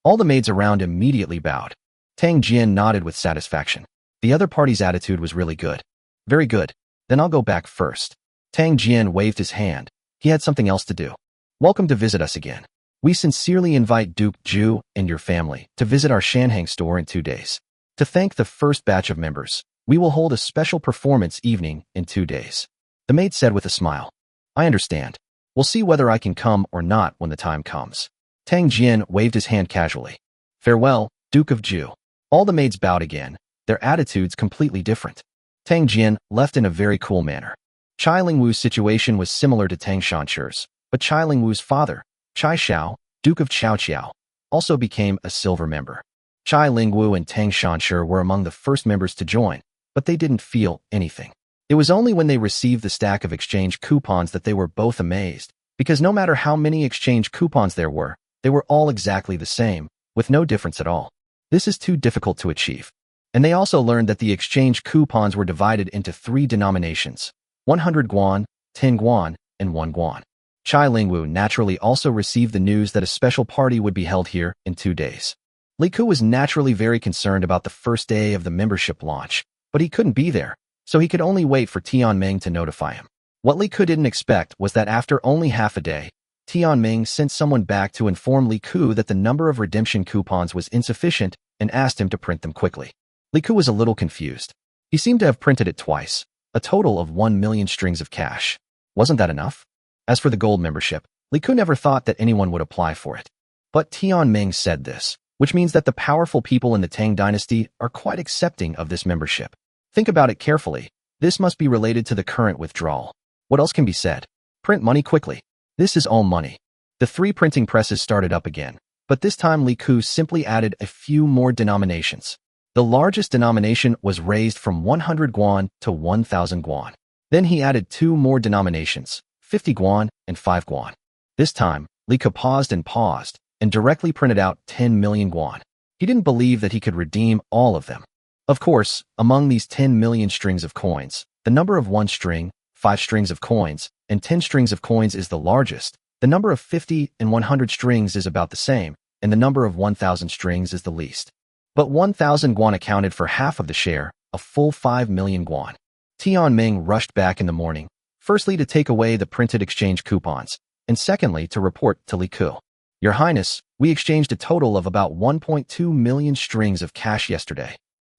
All the maids around immediately bowed. Tang Jian nodded with satisfaction. The other party's attitude was really good. Very good. Then I'll go back first. Tang Jian waved his hand. He had something else to do. Welcome to visit us again. We sincerely invite Duke Zhu and your family to visit our Shanhang store in 2 days. To thank the first batch of members, we will hold a special performance evening in 2 days. The maid said with a smile. I understand. We'll see whether I can come or not when the time comes. Tang Jian waved his hand casually. Farewell, Duke of Zhu. All the maids bowed again, their attitudes completely different. Tang Jian left in a very cool manner. Chai Lingwu's situation was similar to Tang Shanshi's, but Chai Lingwu's father, Chai Xiao, Duke of Chaoqiao, also became a silver member. Chai Lingwu and Tang Shanshi were among the first members to join, but they didn't feel anything. It was only when they received the stack of exchange coupons that they were both amazed, because no matter how many exchange coupons there were, they were all exactly the same, with no difference at all. This is too difficult to achieve. And they also learned that the exchange coupons were divided into 3 denominations: 100 guan, 10 guan, and 1 guan. Chai Lingwu naturally also received the news that a special party would be held here in 2 days. Li Ku was naturally very concerned about the first day of the membership launch, but he couldn't be there, so he could only wait for Tianming to notify him. What Li Ku didn't expect was that after only half a day, Tianming sent someone back to inform Li Ku that the number of redemption coupons was insufficient and asked him to print them quickly. Li Ku was a little confused. He seemed to have printed it twice, a total of 1 million strings of cash. Wasn't that enough? As for the gold membership, Li Ku never thought that anyone would apply for it. But Tianming said this, which means that the powerful people in the Tang dynasty are quite accepting of this membership. Think about it carefully. This must be related to the current withdrawal. What else can be said? Print money quickly. This is all money. The 3 printing presses started up again, but this time Li Ku simply added a few more denominations. The largest denomination was raised from 100 guan to 1,000 guan. Then he added 2 more denominations, 50 guan and 5 guan. This time, Li Ku paused and directly printed out 10 million guan. He didn't believe that he could redeem all of them. Of course, among these 10 million strings of coins, the number of 1 string, 5 strings of coins, and 10 strings of coins is the largest. The number of 50 and 100 strings is about the same, and the number of 1,000 strings is the least. But 1,000 guan accounted for half of the share, a full 5 million guan. Tianming rushed back in the morning, firstly to take away the printed exchange coupons, and secondly to report to Li Ku. Your Highness, we exchanged a total of about 1.2 million strings of cash yesterday.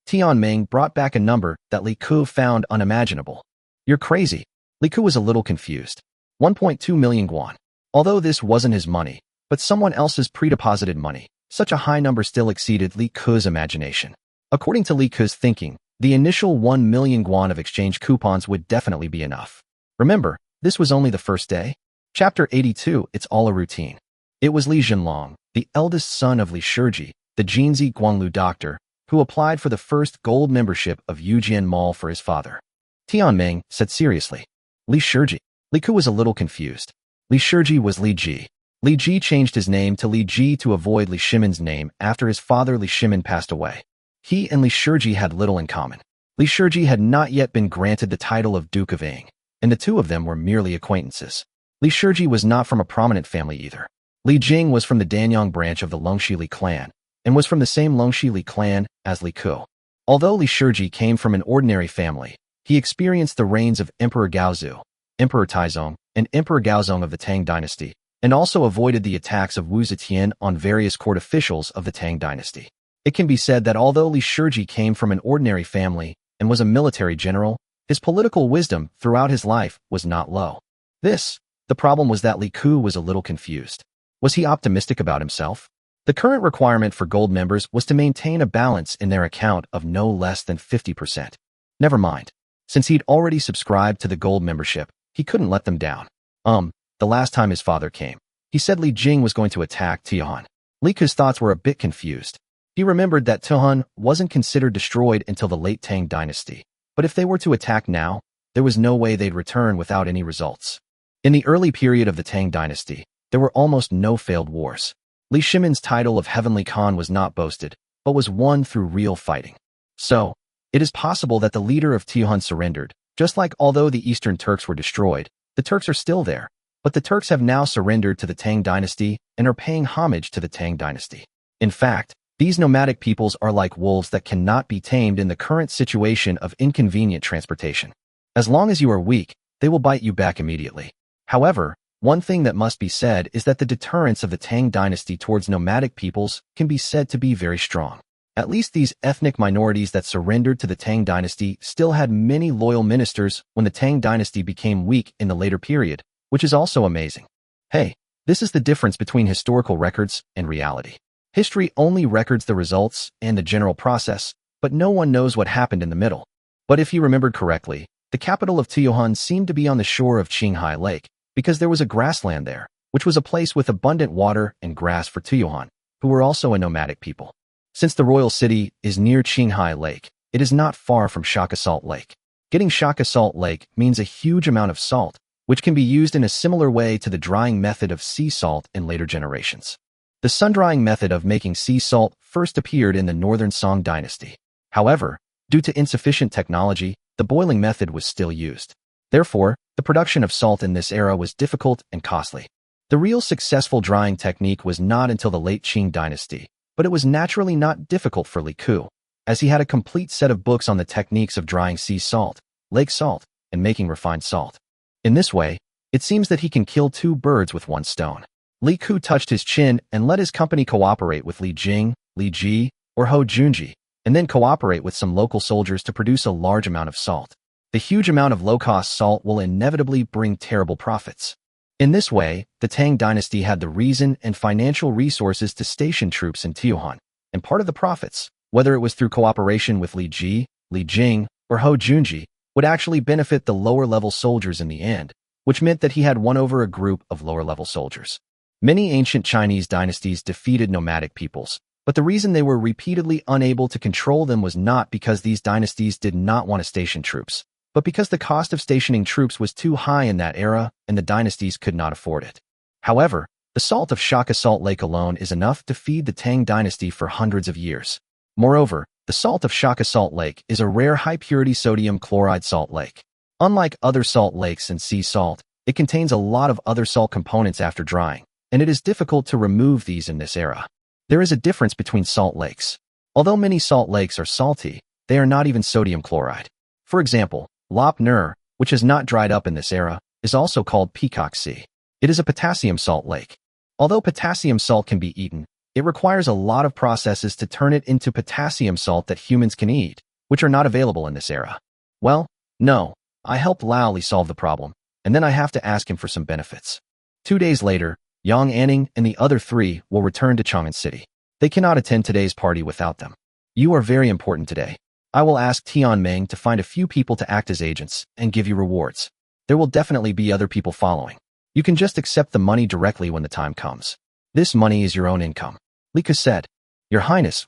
Tianming brought back a number that Li Ku found unimaginable. You're crazy. Li Ku was a little confused. 1.2 million guan. Although this wasn't his money, but someone else's pre-deposited money, such a high number still exceeded Li Ku's imagination. According to Li Ku's thinking, the initial 1 million guan of exchange coupons would definitely be enough. Remember, this was only the first day? Chapter 82, It's All a Routine. It was Li Jinlong, the eldest son of Li Shiji, the Jinzi Guanglu doctor, who applied for the first gold membership of Yujian Mall for his father. Tianming said seriously. Li Shiji. Li Ku was a little confused. Li Shiji was Li Ji. Li Ji changed his name to Li Ji to avoid Li Shimin's name after his father Li Shimin passed away. He and Li Shiji had little in common. Li Shiji had not yet been granted the title of Duke of Ying, and the two of them were merely acquaintances. Li Shiji was not from a prominent family either. Li Jing was from the Danyang branch of the Longxi Li clan, and was from the same Longxi Li clan as Li Ku. Although Li Shiji came from an ordinary family, he experienced the reigns of Emperor Gaozu, Emperor Taizong, and Emperor Gaozong of the Tang dynasty, and also avoided the attacks of Wu Zetian on various court officials of the Tang dynasty. It can be said that although Li Shiji came from an ordinary family and was a military general, his political wisdom throughout his life was not low. The problem was that Li Ku was a little confused. Was he optimistic about himself? The current requirement for gold members was to maintain a balance in their account of no less than 50%. Never mind. Since he'd already subscribed to the gold membership, he couldn't let them down. The last time his father came, he said Li Jing was going to attack Tianhan. Li Ku's thoughts were a bit confused. He remembered that Tianhan wasn't considered destroyed until the late Tang dynasty, but if they were to attack now, there was no way they'd return without any results. In the early period of the Tang dynasty, there were almost no failed wars. Li Shimin's title of Heavenly Khan was not boasted, but was won through real fighting. So, it is possible that the leader of Tianhan surrendered, just like although the Eastern Turks were destroyed, the Turks are still there, but the Turks have now surrendered to the Tang dynasty and are paying homage to the Tang dynasty. In fact, these nomadic peoples are like wolves that cannot be tamed in the current situation of inconvenient transportation. As long as you are weak, they will bite you back immediately. However, one thing that must be said is that the deterrence of the Tang dynasty towards nomadic peoples can be said to be very strong. At least these ethnic minorities that surrendered to the Tang dynasty still had many loyal ministers when the Tang dynasty became weak in the later period, which is also amazing. Hey, this is the difference between historical records and reality. History only records the results and the general process, but no one knows what happened in the middle. But if you remembered correctly, the capital of Tianhan seemed to be on the shore of Qinghai Lake, because there was a grassland there, which was a place with abundant water and grass for Tianhan, who were also a nomadic people. Since the royal city is near Qinghai Lake, it is not far from Shaka Salt Lake. Getting Shaka Salt Lake means a huge amount of salt, which can be used in a similar way to the drying method of sea salt in later generations. The sun-drying method of making sea salt first appeared in the Northern Song dynasty. However, due to insufficient technology, the boiling method was still used. Therefore, the production of salt in this era was difficult and costly. The real successful drying technique was not until the late Qing dynasty, but it was naturally not difficult for Li Ku, as he had a complete set of books on the techniques of drying sea salt, lake salt, and making refined salt. In this way, it seems that he can kill two birds with one stone. Li Ku touched his chin and let his company cooperate with Li Jing, Li Ji, or Ho Junji, and then cooperate with some local soldiers to produce a large amount of salt. The huge amount of low-cost salt will inevitably bring terrible profits. In this way, the Tang dynasty had the reason and financial resources to station troops in Tiuhan, and part of the profits, whether it was through cooperation with Li Ji, Li Jing, or Ho Junji, would actually benefit the lower-level soldiers in the end, which meant that he had won over a group of lower-level soldiers. Many ancient Chinese dynasties defeated nomadic peoples, but the reason they were repeatedly unable to control them was not because these dynasties did not want to station troops, but because the cost of stationing troops was too high in that era and the dynasties could not afford it. However, the salt of Shaka Salt Lake alone is enough to feed the Tang dynasty for hundreds of years. Moreover, the salt of Shaka Salt Lake is a rare high-purity sodium chloride salt lake. Unlike other salt lakes and sea salt, it contains a lot of other salt components after drying, and it is difficult to remove these in this era. There is a difference between salt lakes. Although many salt lakes are salty, they are not even sodium chloride. For example, Lop Nur, which has not dried up in this era, is also called Peacock Sea. It is a potassium salt lake. Although potassium salt can be eaten, it requires a lot of processes to turn it into potassium salt that humans can eat, which are not available in this era. Well, no, I helped Lao Li solve the problem, and then I have to ask him for some benefits. 2 days later, Yang Anning and the other three will return to Chang'an City. They cannot attend today's party without them. You are very important today. I will ask Tian Meng to find a few people to act as agents and give you rewards. There will definitely be other people following. You can just accept the money directly when the time comes. This money is your own income. Li Ku said, Your Highness,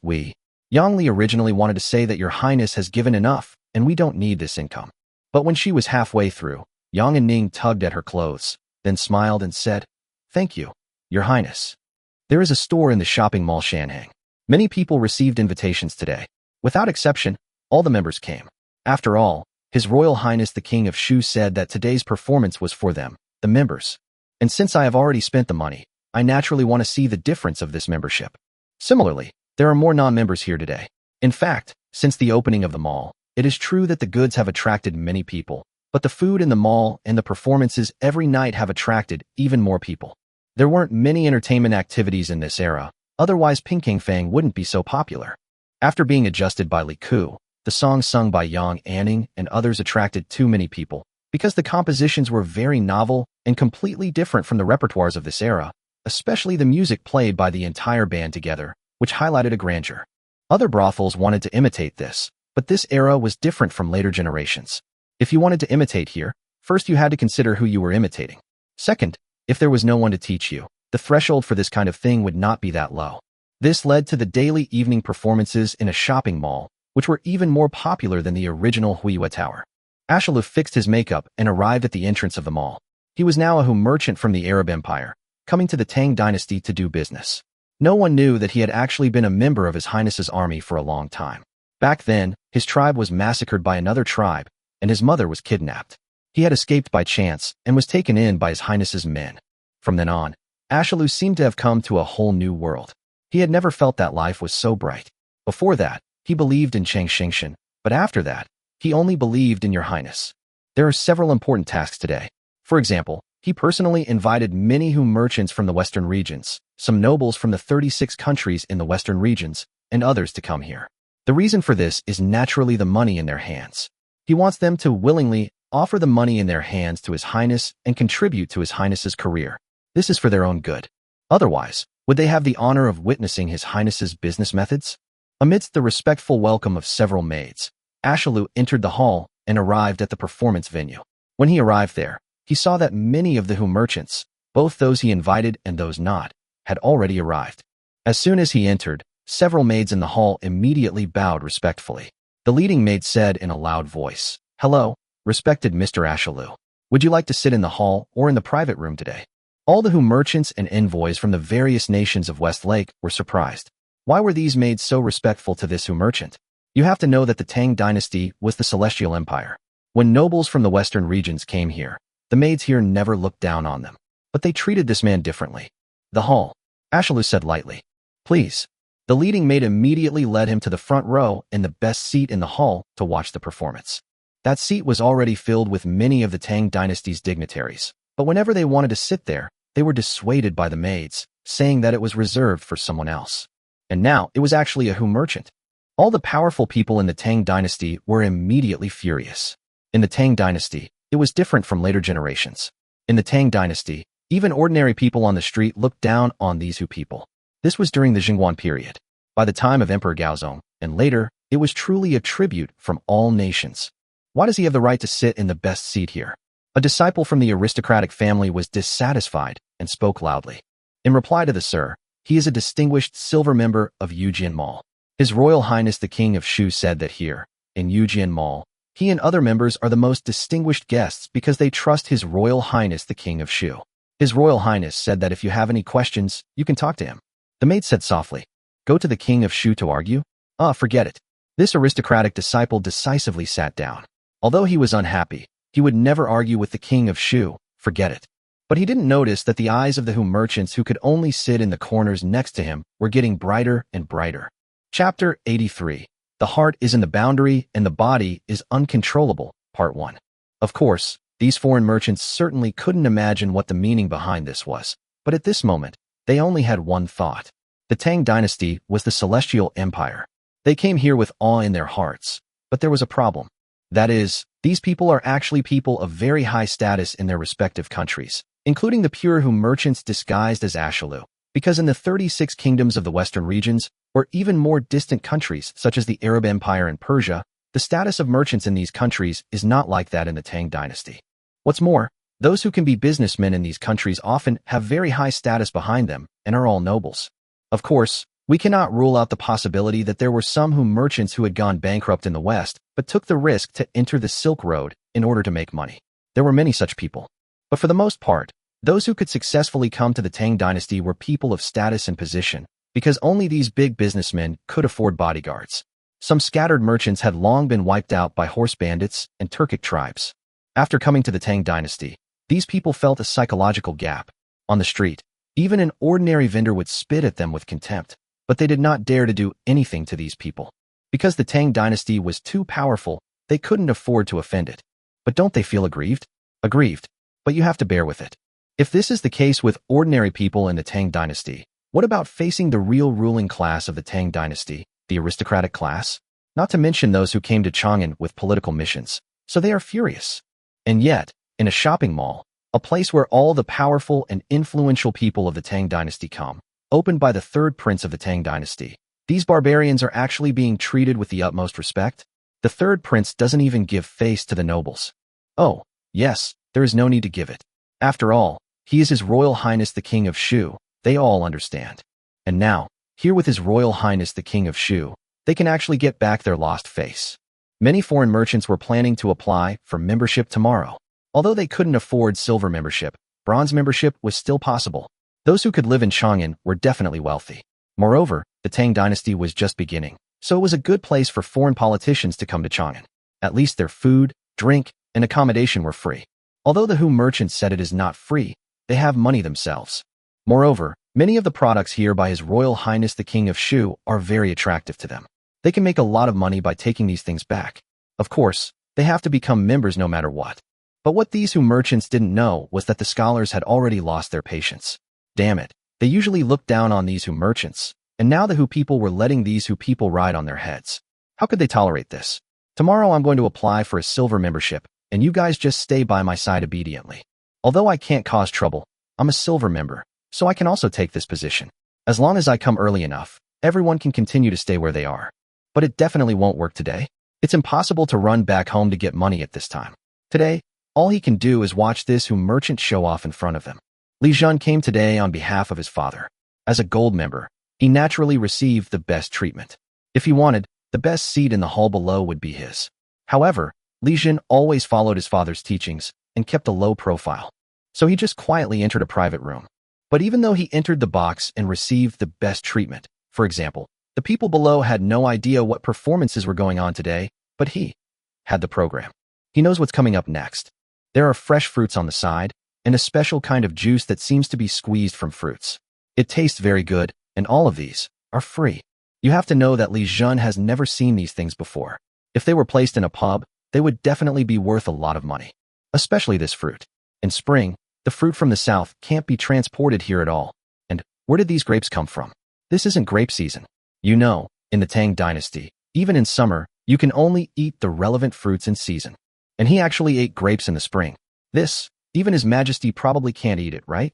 Yang Li originally wanted to say that Your Highness has given enough and we don't need this income. But when she was halfway through, Yang and Ning tugged at her clothes, then smiled and said, Thank you, Your Highness. There is a store in the shopping mall Shanhang. Many people received invitations today. Without exception, all the members came. After all, His Royal Highness the King of Shu said that today's performance was for them, the members. And since I have already spent the money, I naturally want to see the difference of this membership. Similarly, there are more non-members here today. In fact, since the opening of the mall, it is true that the goods have attracted many people, but the food in the mall and the performances every night have attracted even more people. There weren't many entertainment activities in this era, otherwise Peking Fang wouldn't be so popular. After being adjusted by Li Ku, the songs sung by Yang Anning and others attracted too many people, because the compositions were very novel and completely different from the repertoires of this era, especially the music played by the entire band together, which highlighted a grandeur. Other brothels wanted to imitate this, but this era was different from later generations. If you wanted to imitate here, first you had to consider who you were imitating. Second, if there was no one to teach you, the threshold for this kind of thing would not be that low. This led to the daily evening performances in a shopping mall, which were even more popular than the original Huiyue Tower. Ashaluf fixed his makeup and arrived at the entrance of the mall. He was now a Hu merchant from the Arab Empire, coming to the Tang dynasty to do business. No one knew that he had actually been a member of His Highness's army for a long time. Back then, his tribe was massacred by another tribe, and his mother was kidnapped. He had escaped by chance and was taken in by His Highness's men. From then on, Ashaluf seemed to have come to a whole new world. He had never felt that life was so bright. Before that, he believed in Cheng Xingshan, but after that, he only believed in Your Highness. There are several important tasks today. For example, he personally invited many Hu merchants from the western regions, some nobles from the 36 countries in the western regions, and others to come here. The reason for this is naturally the money in their hands. He wants them to willingly offer the money in their hands to His Highness and contribute to His Highness's career. This is for their own good. Otherwise, would they have the honor of witnessing His Highness's business methods? Amidst the respectful welcome of several maids, Ashaluf entered the hall and arrived at the performance venue. When he arrived there, he saw that many of the Hu merchants, both those he invited and those not, had already arrived. As soon as he entered, several maids in the hall immediately bowed respectfully. The leading maid said in a loud voice, Hello, respected Mr. Ashaluf. Would you like to sit in the hall or in the private room today? All the Hu merchants and envoys from the various nations of West Lake were surprised. Why were these maids so respectful to this Hu merchant? You have to know that the Tang dynasty was the celestial empire. When nobles from the western regions came here, the maids here never looked down on them. But they treated this man differently. The hall, Ashalu said lightly. Please. The leading maid immediately led him to the front row and the best seat in the hall to watch the performance. That seat was already filled with many of the Tang dynasty's dignitaries, but whenever they wanted to sit there, they were dissuaded by the maids, saying that it was reserved for someone else. And now, it was actually a Hu merchant. All the powerful people in the Tang dynasty were immediately furious. In the Tang dynasty, it was different from later generations. In the Tang dynasty, even ordinary people on the street looked down on these Hu people. This was during the Jingguan period. By the time of Emperor Gaozong, and later, it was truly a tribute from all nations. Why does he have the right to sit in the best seat here? A disciple from the aristocratic family was dissatisfied and spoke loudly. In reply to the sir, he is a distinguished silver member of Yujian Mall. His Royal Highness the King of Shu said that here, in Yujian Mall, he and other members are the most distinguished guests because they trust His Royal Highness the King of Shu. His Royal Highness said that if you have any questions, you can talk to him. The maid said softly, Go to the King of Shu to argue? Forget it. This aristocratic disciple decisively sat down. Although he was unhappy, he would never argue with the King of Shu, forget it. But he didn't notice that the eyes of the Hu merchants who could only sit in the corners next to him were getting brighter and brighter. Chapter 83. The heart is in the boundary and the body is uncontrollable, Part 1. Of course, these foreign merchants certainly couldn't imagine what the meaning behind this was, but at this moment, they only had one thought. The Tang dynasty was the celestial empire. They came here with awe in their hearts, but there was a problem. That is, these people are actually people of very high status in their respective countries, including the pure Hu merchants disguised as Ashalu, because in the 36 kingdoms of the western regions, or even more distant countries such as the Arab Empire and Persia, the status of merchants in these countries is not like that in the Tang dynasty. What's more, those who can be businessmen in these countries often have very high status behind them and are all nobles. Of course, we cannot rule out the possibility that there were some Hu merchants who had gone bankrupt in the West but took the risk to enter the Silk Road in order to make money. There were many such people. But for the most part, those who could successfully come to the Tang dynasty were people of status and position, because only these big businessmen could afford bodyguards. Some scattered merchants had long been wiped out by horse bandits and Turkic tribes. After coming to the Tang dynasty, these people felt a psychological gap. On the street, even an ordinary vendor would spit at them with contempt, but they did not dare to do anything to these people. Because the Tang dynasty was too powerful, they couldn't afford to offend it. But don't they feel aggrieved? Aggrieved, but you have to bear with it. If this is the case with ordinary people in the Tang dynasty, what about facing the real ruling class of the Tang dynasty, the aristocratic class? Not to mention those who came to Chang'an with political missions. So they are furious. And yet, in a shopping mall, a place where all the powerful and influential people of the Tang dynasty come, opened by the third prince of the Tang dynasty, these barbarians are actually being treated with the utmost respect. The third prince doesn't even give face to the nobles. Oh, yes, there is no need to give it. After all, he is His Royal Highness the King of Shu, they all understand. And now, here with His Royal Highness the King of Shu, they can actually get back their lost face. Many foreign merchants were planning to apply for membership tomorrow. Although they couldn't afford silver membership, bronze membership was still possible. Those who could live in Chang'an were definitely wealthy. Moreover, the Tang dynasty was just beginning, so it was a good place for foreign politicians to come to Chang'an. At least their food, drink, and accommodation were free. Although the Hu merchants said it is not free, they have money themselves. Moreover, many of the products here by His Royal Highness the King of Shu are very attractive to them. They can make a lot of money by taking these things back. Of course, they have to become members no matter what. But what these Hu merchants didn't know was that the scholars had already lost their patience. Damn it, they usually looked down on these Hu merchants, and now the Hu people were letting these Hu people ride on their heads. How could they tolerate this? Tomorrow I'm going to apply for a silver membership, and you guys just stay by my side obediently. Although I can't cause trouble, I'm a silver member, so I can also take this position. As long as I come early enough, everyone can continue to stay where they are. But it definitely won't work today. It's impossible to run back home to get money at this time. Today, all he can do is watch this Hu merchant show off in front of him. Li Jun came today on behalf of his father. As a gold member, he naturally received the best treatment. If he wanted, the best seat in the hall below would be his. However, Li Jun always followed his father's teachings and kept a low profile. so he just quietly entered a private room. But even though he entered the box and received the best treatment, for example, the people below had no idea what performances were going on today, but he had the program. He knows what's coming up next. There are fresh fruits on the side, and a special kind of juice that seems to be squeezed from fruits. It tastes very good, and all of these are free. You have to know that Li Jun has never seen these things before. If they were placed in a pub, they would definitely be worth a lot of money. Especially this fruit. In spring, the fruit from the south can't be transported here at all. And where did these grapes come from? This isn't grape season. You know, in the Tang dynasty, even in summer, you can only eat the relevant fruits in season. And he actually ate grapes in the spring. Even His Majesty probably can't eat it, right?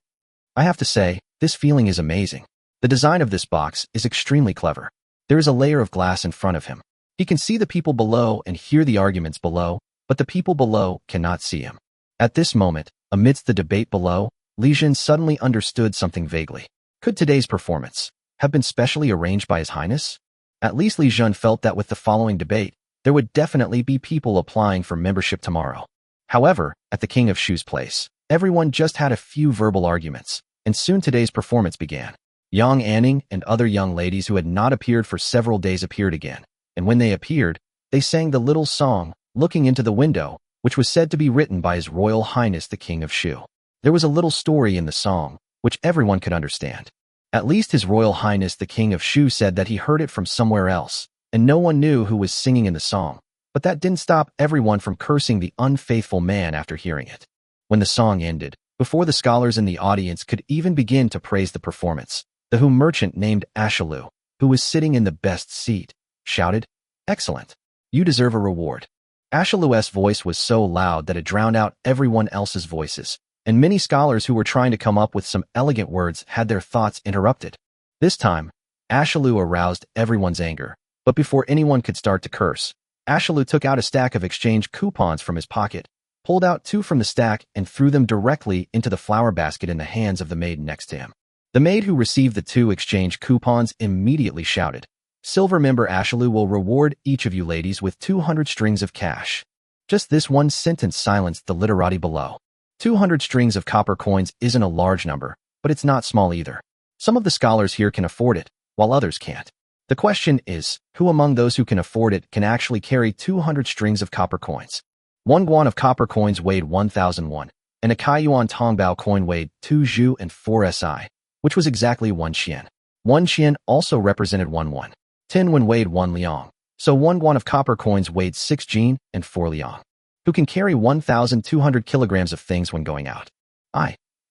I have to say, this feeling is amazing. The design of this box is extremely clever. There is a layer of glass in front of him. He can see the people below and hear the arguments below, but the people below cannot see him. At this moment, amidst the debate below, Li Jun suddenly understood something vaguely. Could today's performance have been specially arranged by His Highness? At least Li Jun felt that with the following debate, there would definitely be people applying for membership tomorrow. However, at the King of Shu's place, everyone just had a few verbal arguments, and soon today's performance began. Yang Anning and other young ladies who had not appeared for several days appeared again, and when they appeared, they sang the little song, Looking into the Window, which was said to be written by His Royal Highness the King of Shu. There was a little story in the song, which everyone could understand. At least His Royal Highness the King of Shu said that he heard it from somewhere else, and no one knew who was singing in the song. But that didn't stop everyone from cursing the unfaithful man after hearing it. When the song ended, before the scholars in the audience could even begin to praise the performance, the merchant named Ashalu, who was sitting in the best seat, shouted, "Excellent! You deserve a reward." Ashalu's voice was so loud that it drowned out everyone else's voices, and many scholars who were trying to come up with some elegant words had their thoughts interrupted. This time, Ashalu aroused everyone's anger, but before anyone could start to curse, Ashalu took out a stack of exchange coupons from his pocket, pulled out 2 from the stack, and threw them directly into the flower basket in the hands of the maid next to him. The maid who received the 2 exchange coupons immediately shouted, "Silver member Ashalu will reward each of you ladies with 200 strings of cash." Just this one sentence silenced the literati below. 200 strings of copper coins isn't a large number, but it's not small either. Some of the scholars here can afford it, while others can't. The question is, who among those who can afford it can actually carry 200 strings of copper coins? 1 guan of copper coins weighed 1,001, and a Kaiyuan Tongbao coin weighed 2 zhu and 4 si, which was exactly 1 xian. 1 xian also represented 1 won. 10 when weighed 1 liang, so 1 guan of copper coins weighed 6 jin and 4 liang. Who can carry 1,200 kilograms of things when going out?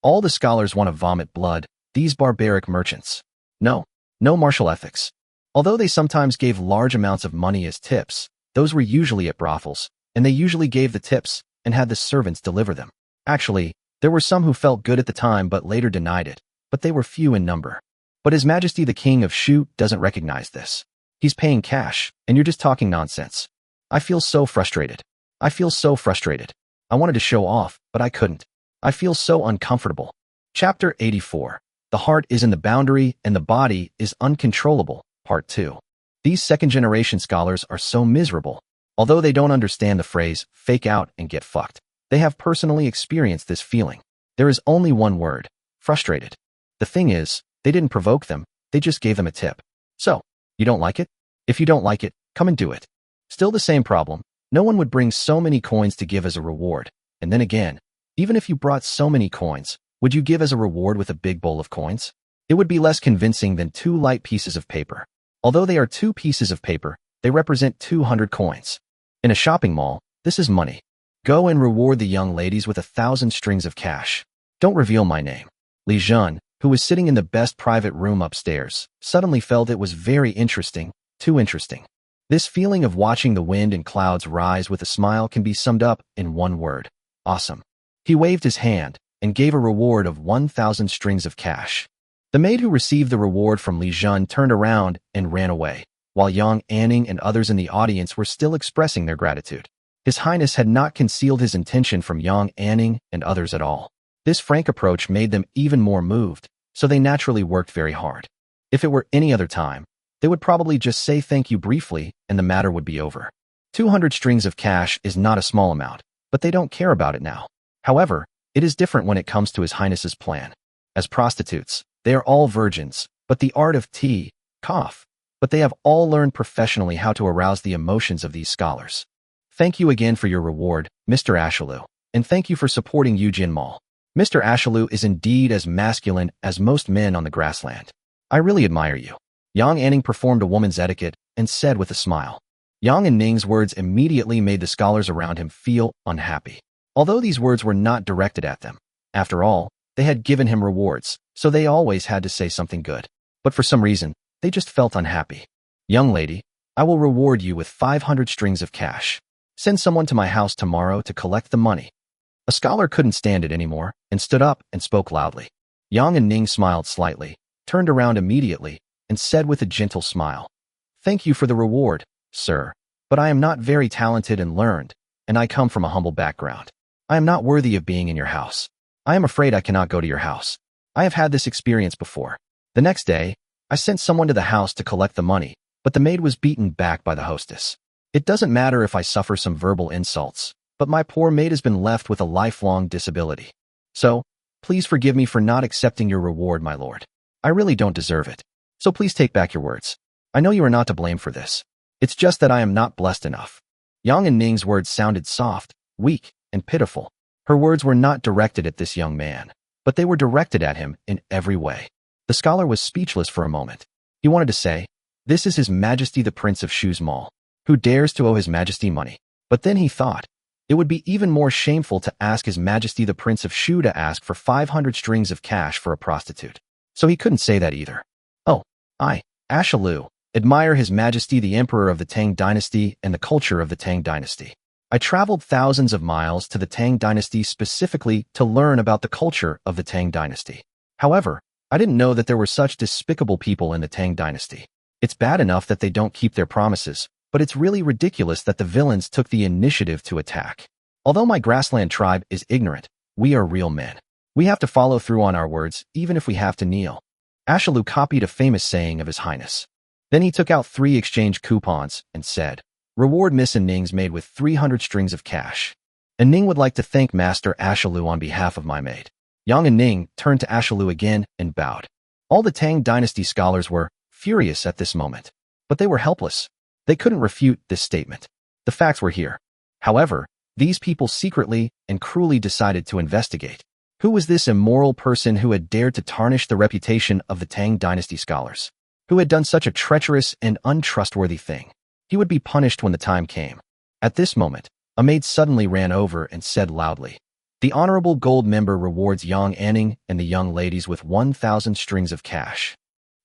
All the scholars want to vomit blood, these barbaric merchants. No martial ethics. Although they sometimes gave large amounts of money as tips, those were usually at brothels, and they usually gave the tips and had the servants deliver them. Actually, there were some who felt good at the time but later denied it, but they were few in number. But His Majesty the King of Shu doesn't recognize this. He's paying cash, and you're just talking nonsense. I feel so frustrated. I wanted to show off, but I couldn't. I feel so uncomfortable. Chapter 84. The heart is in the boundary and the body is uncontrollable. Part 2. These second-generation scholars are so miserable. Although they don't understand the phrase, fake out and get fucked, they have personally experienced this feeling. There is only one word, frustrated. The thing is, they didn't provoke them, they just gave them a tip. So, you don't like it? If you don't like it, come and do it. Still the same problem, no one would bring so many coins to give as a reward. And then again, even if you brought so many coins, would you give as a reward with a big bowl of coins? It would be less convincing than 2 light pieces of paper. Although they are 2 pieces of paper, they represent 200 coins. In a shopping mall, this is money. Go and reward the young ladies with 1,000 strings of cash. Don't reveal my name. Li Jun, who was sitting in the best private room upstairs, suddenly felt it was very interesting, too interesting. This feeling of watching the wind and clouds rise with a smile can be summed up in one word: awesome. He waved his hand and gave a reward of 1,000 strings of cash. The maid who received the reward from Li Jun turned around and ran away, while Yang Anning and others in the audience were still expressing their gratitude. His Highness had not concealed his intention from Yang Anning and others at all. This frank approach made them even more moved, so they naturally worked very hard. If it were any other time, they would probably just say thank you briefly and the matter would be over. 200 strings of cash is not a small amount, but they don't care about it now. However, It is different when it comes to His Highness's plan. As prostitutes, they are all virgins, but the art of tea, cough, but they have all learned professionally how to arouse the emotions of these scholars. Thank you again for your reward, Mr. Ashaloo, and thank you for supporting Eugene Mall. Mr. Ashaloo is indeed as masculine as most men on the grassland. I really admire you. Yang Anning performed a woman's etiquette and said with a smile. Yang and Ning's words immediately made the scholars around him feel unhappy. Although these words were not directed at them. After all, they had given him rewards, so they always had to say something good. But for some reason, they just felt unhappy. Young lady, I will reward you with 500 strings of cash. Send someone to my house tomorrow to collect the money. A scholar couldn't stand it anymore and stood up and spoke loudly. Yang and Ning smiled slightly, turned around immediately, and said with a gentle smile, "Thank you for the reward, sir, but I am not very talented and learned, and I come from a humble background. I am not worthy of being in your house. I am afraid I cannot go to your house. I have had this experience before." The next day, I sent someone to the house to collect the money, but the maid was beaten back by the hostess. It doesn't matter if I suffer some verbal insults, but my poor maid has been left with a lifelong disability. So, please forgive me for not accepting your reward, my lord. I really don't deserve it. So please take back your words. I know you are not to blame for this. It's just that I am not blessed enough. Yang and Ning's words sounded soft, weak, and pitiful. Her words were not directed at this young man, but they were directed at him in every way. The scholar was speechless for a moment. He wanted to say, "This is His Majesty the Prince of Shu's Mall, who dares to owe His Majesty money." But then he thought, it would be even more shameful to ask His Majesty the Prince of Shu to ask for 500 strings of cash for a prostitute. So he couldn't say that either. "Oh, I, Ashaloo, admire His Majesty the Emperor of the Tang Dynasty and the culture of the Tang Dynasty. I traveled thousands of miles to the Tang Dynasty specifically to learn about the culture of the Tang Dynasty. However, I didn't know that there were such despicable people in the Tang Dynasty. It's bad enough that they don't keep their promises, but it's really ridiculous that the villains took the initiative to attack. Although my grassland tribe is ignorant, we are real men. We have to follow through on our words, even if we have to kneel." Ashaloo copied a famous saying of His Highness. Then he took out 3 exchange coupons and said, "Reward Miss and Ning's maid with 300 strings of cash. And Ning would like to thank Master Ashaloo on behalf of my maid." Yang and Ning turned to Ashaloo again and bowed. All the Tang Dynasty scholars were furious at this moment, but they were helpless. They couldn't refute this statement. The facts were here. However, these people secretly and cruelly decided to investigate. Who was this immoral person who had dared to tarnish the reputation of the Tang Dynasty scholars? Who had done such a treacherous and untrustworthy thing? He would be punished when the time came. At this moment, a maid suddenly ran over and said loudly, "The Honorable Gold Member rewards Yang Anning and the young ladies with 1,000 strings of cash."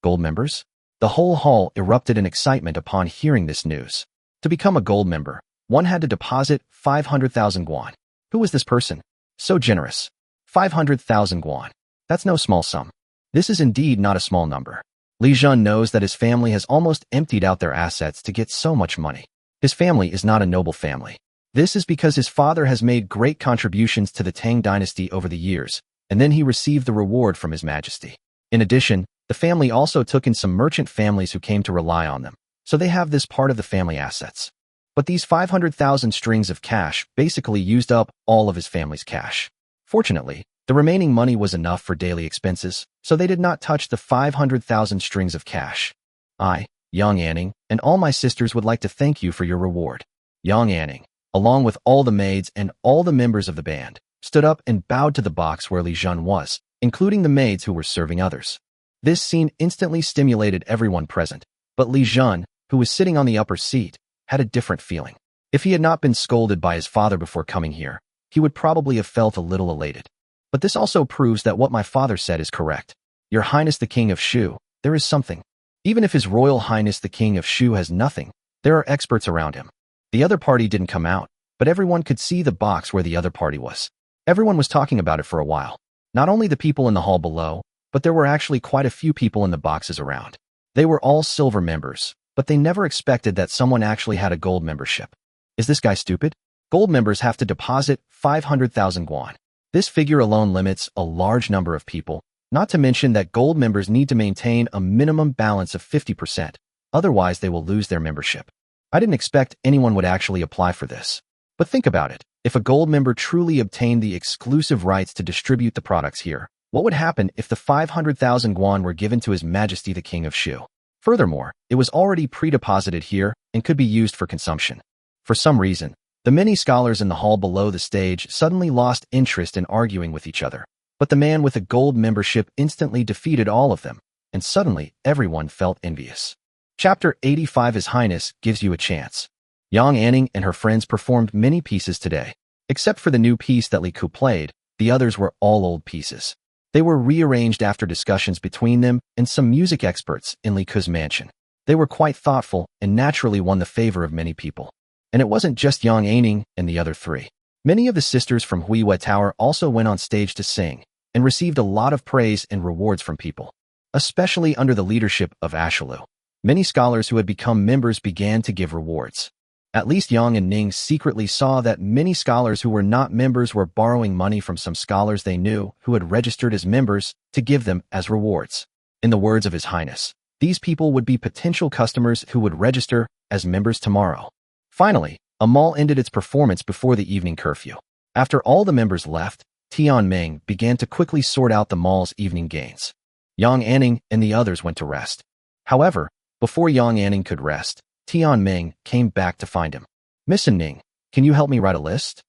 Gold members? The whole hall erupted in excitement upon hearing this news. To become a gold member, one had to deposit 500,000 guan. Who was this person? So generous. 500,000 guan. That's no small sum. This is indeed not a small number. Li Jun knows that his family has almost emptied out their assets to get so much money. His family is not a noble family. This is because his father has made great contributions to the Tang Dynasty over the years, and then he received the reward from His Majesty. In addition, the family also took in some merchant families who came to rely on them, so they have this part of the family assets. But these 500,000 strings of cash basically used up all of his family's cash. Fortunately, the remaining money was enough for daily expenses, so they did not touch the 500,000 strings of cash. I, Yang Anning, and all my sisters would like to thank you for your reward. Yang Anning, along with all the maids and all the members of the band, stood up and bowed to the box where Li Jun was, including the maids who were serving others. This scene instantly stimulated everyone present, but Li Jun, who was sitting on the upper seat, had a different feeling. If he had not been scolded by his father before coming here, he would probably have felt a little elated. But this also proves that what my father said is correct. Your Highness the King of Shu, there is something. Even if His Royal Highness the King of Shu has nothing, there are experts around him. The other party didn't come out, but everyone could see the box where the other party was. Everyone was talking about it for a while. Not only the people in the hall below, but there were actually quite a few people in the boxes around. They were all silver members, but they never expected that someone actually had a gold membership. Is this guy stupid? Gold members have to deposit 500,000 guan. This figure alone limits a large number of people, not to mention that gold members need to maintain a minimum balance of 50%, otherwise they will lose their membership. I didn't expect anyone would actually apply for this. But think about it. If a gold member truly obtained the exclusive rights to distribute the products here, what would happen if the 500,000 guan were given to His Majesty the King of Shu? Furthermore, it was already pre-deposited here and could be used for consumption. For some reason, the many scholars in the hall below the stage suddenly lost interest in arguing with each other. But the man with a gold membership instantly defeated all of them, and suddenly everyone felt envious. Chapter 85 His Highness gives you a chance. Yang Anning and her friends performed many pieces today. Except for the new piece that Li Ku played, the others were all old pieces. They were rearranged after discussions between them and some music experts in Li Ku's mansion. They were quite thoughtful and naturally won the favor of many people. And it wasn't just Yang Anning and the other three. Many of the sisters from Huiwa Tower also went on stage to sing and received a lot of praise and rewards from people, especially under the leadership of Ashalu. Many scholars who had become members began to give rewards. At least Yang and Ning secretly saw that many scholars who were not members were borrowing money from some scholars they knew who had registered as members to give them as rewards. In the words of His Highness, these people would be potential customers who would register as members tomorrow. Finally, a mall ended its performance before the evening curfew. After all the members left, Tian Ming began to quickly sort out the mall's evening gains. Yang Anning and the others went to rest. However, before Yang Anning could rest, Tian Ming came back to find him. Miss Ning, can you help me write a list?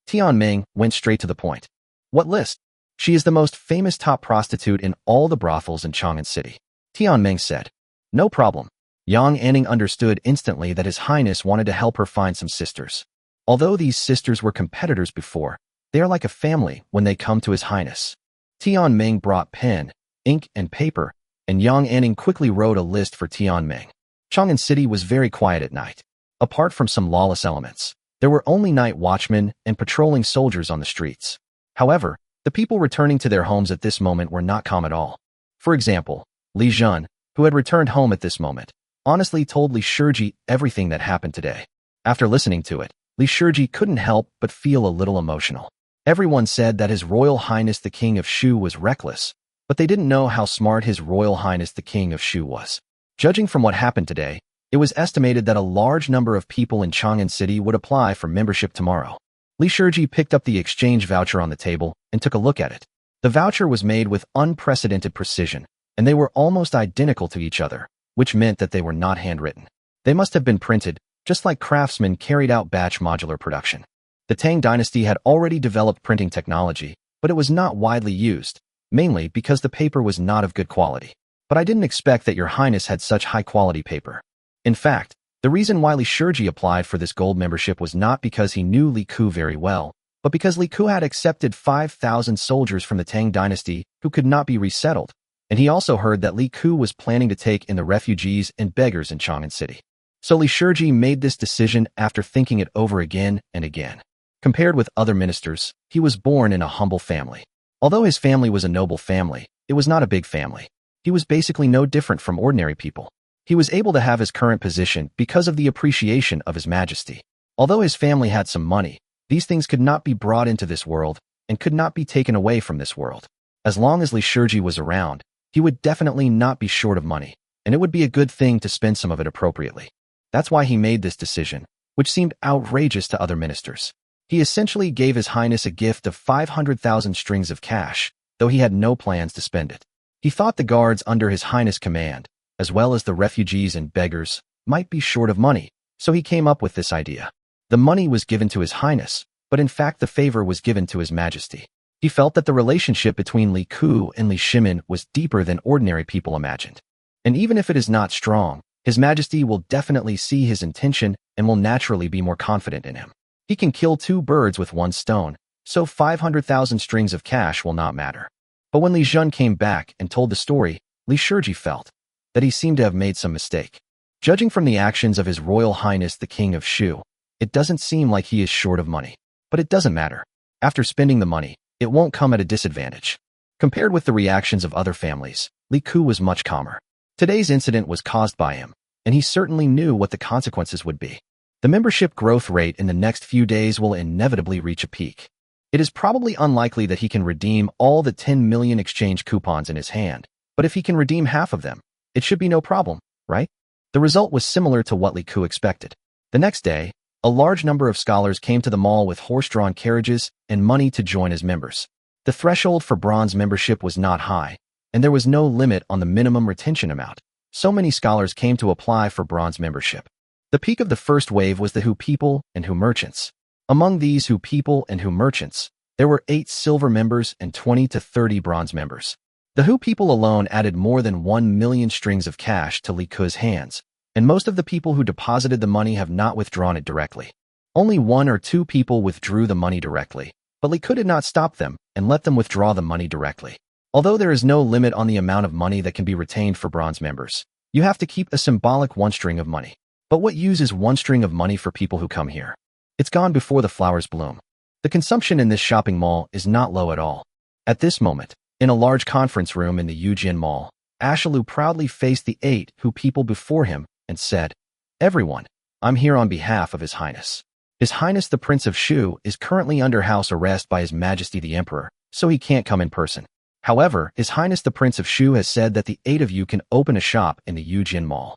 Tian Ming went straight to the point. What list? She is the most famous top prostitute in all the brothels in Chang'an City. Tian Ming said. No problem. Yang Anning understood instantly that His Highness wanted to help her find some sisters. Although these sisters were competitors before, they are like a family when they come to His Highness. Tian Ming brought pen, ink, and paper, and Yang Anning quickly wrote a list for Tian Ming. Chang'an City was very quiet at night. Apart from some lawless elements, there were only night watchmen and patrolling soldiers on the streets. However, the people returning to their homes at this moment were not calm at all. For example, Li Jun, who had returned home at this moment, honestly told Li Shiji everything that happened today. After listening to it, Li Shiji couldn't help but feel a little emotional. Everyone said that His Royal Highness the King of Shu was reckless, but they didn't know how smart His Royal Highness the King of Shu was. Judging from what happened today, it was estimated that a large number of people in Chang'an City would apply for membership tomorrow. Li Shiji picked up the exchange voucher on the table and took a look at it. The voucher was made with unprecedented precision, and they were almost identical to each other, which meant that they were not handwritten. They must have been printed, just like craftsmen carried out batch modular production. The Tang dynasty had already developed printing technology, but it was not widely used, mainly because the paper was not of good quality. But I didn't expect that Your Highness had such high-quality paper. In fact, the reason why Li Shiji applied for this gold membership was not because he knew Li Ku very well, but because Li Ku had accepted 5,000 soldiers from the Tang dynasty who could not be resettled, and he also heard that Li Ku was planning to take in the refugees and beggars in Chang'an City. So Li Shiji made this decision after thinking it over again and again. Compared with other ministers, he was born in a humble family. Although his family was a noble family, it was not a big family. He was basically no different from ordinary people. He was able to have his current position because of the appreciation of His Majesty. Although his family had some money, these things could not be brought into this world and could not be taken away from this world. As long as Li Shiji was around, he would definitely not be short of money, and it would be a good thing to spend some of it appropriately. That's why he made this decision, which seemed outrageous to other ministers. He essentially gave His Highness a gift of 500,000 strings of cash, though he had no plans to spend it. He thought the guards under His Highness' command, as well as the refugees and beggars, might be short of money, so he came up with this idea. The money was given to His Highness, but in fact the favor was given to His Majesty. He felt that the relationship between Li Ku and Li Shimin was deeper than ordinary people imagined. And even if it is not strong, His Majesty will definitely see his intention and will naturally be more confident in him. He can kill two birds with one stone, so 500,000 strings of cash will not matter. But when Li Jun came back and told the story, Li Shiji felt that he seemed to have made some mistake. Judging from the actions of His Royal Highness the King of Shu, it doesn't seem like he is short of money. But it doesn't matter. After spending the money, it won't come at a disadvantage. Compared with the reactions of other families, Li Ku was much calmer. Today's incident was caused by him, and he certainly knew what the consequences would be. The membership growth rate in the next few days will inevitably reach a peak. It is probably unlikely that he can redeem all the 10 million exchange coupons in his hand, but if he can redeem half of them, it should be no problem, right? The result was similar to what Li Ku expected. The next day, A large number of scholars came to the mall with horse-drawn carriages and money to join as members. The threshold for bronze membership was not high, and there was no limit on the minimum retention amount. So many scholars came to apply for bronze membership. The peak of the first wave was the Hu people and Hu merchants. Among these Hu people and Hu merchants, there were 8 silver members and 20 to 30 bronze members. The Hu people alone added more than 1 million strings of cash to Li Ke's hands, and most of the people who deposited the money have not withdrawn it directly. Only 1 or 2 people withdrew the money directly, but Li Ke did not stop them and let them withdraw the money directly. Although there is no limit on the amount of money that can be retained for bronze members, you have to keep a symbolic 1 string of money. But what use is 1 string of money for people who come here? It's gone before the flowers bloom. The consumption in this shopping mall is not low at all. At this moment, in a large conference room in the Eugene Mall, Ashalu proudly faced the 8 Hu people before him and said, "Everyone, I'm here on behalf of His Highness. His Highness the Prince of Shu is currently under house arrest by His Majesty the Emperor, so he can't come in person. However, His Highness the Prince of Shu has said that the 8 of you can open a shop in the Eugene Mall."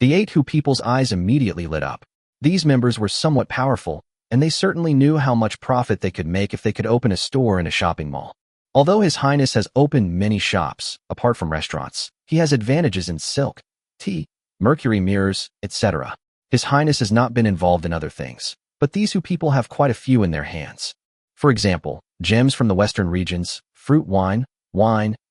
The 8 Hu people's eyes immediately lit up. These members were somewhat powerful, and they certainly knew how much profit they could make if they could open a store in a shopping mall. Although His Highness has opened many shops, apart from restaurants, he has advantages in silk, tea, mercury mirrors, etc. His Highness has not been involved in other things, but these Hu people have quite a few in their hands. For example, gems from the western regions, fruit wine,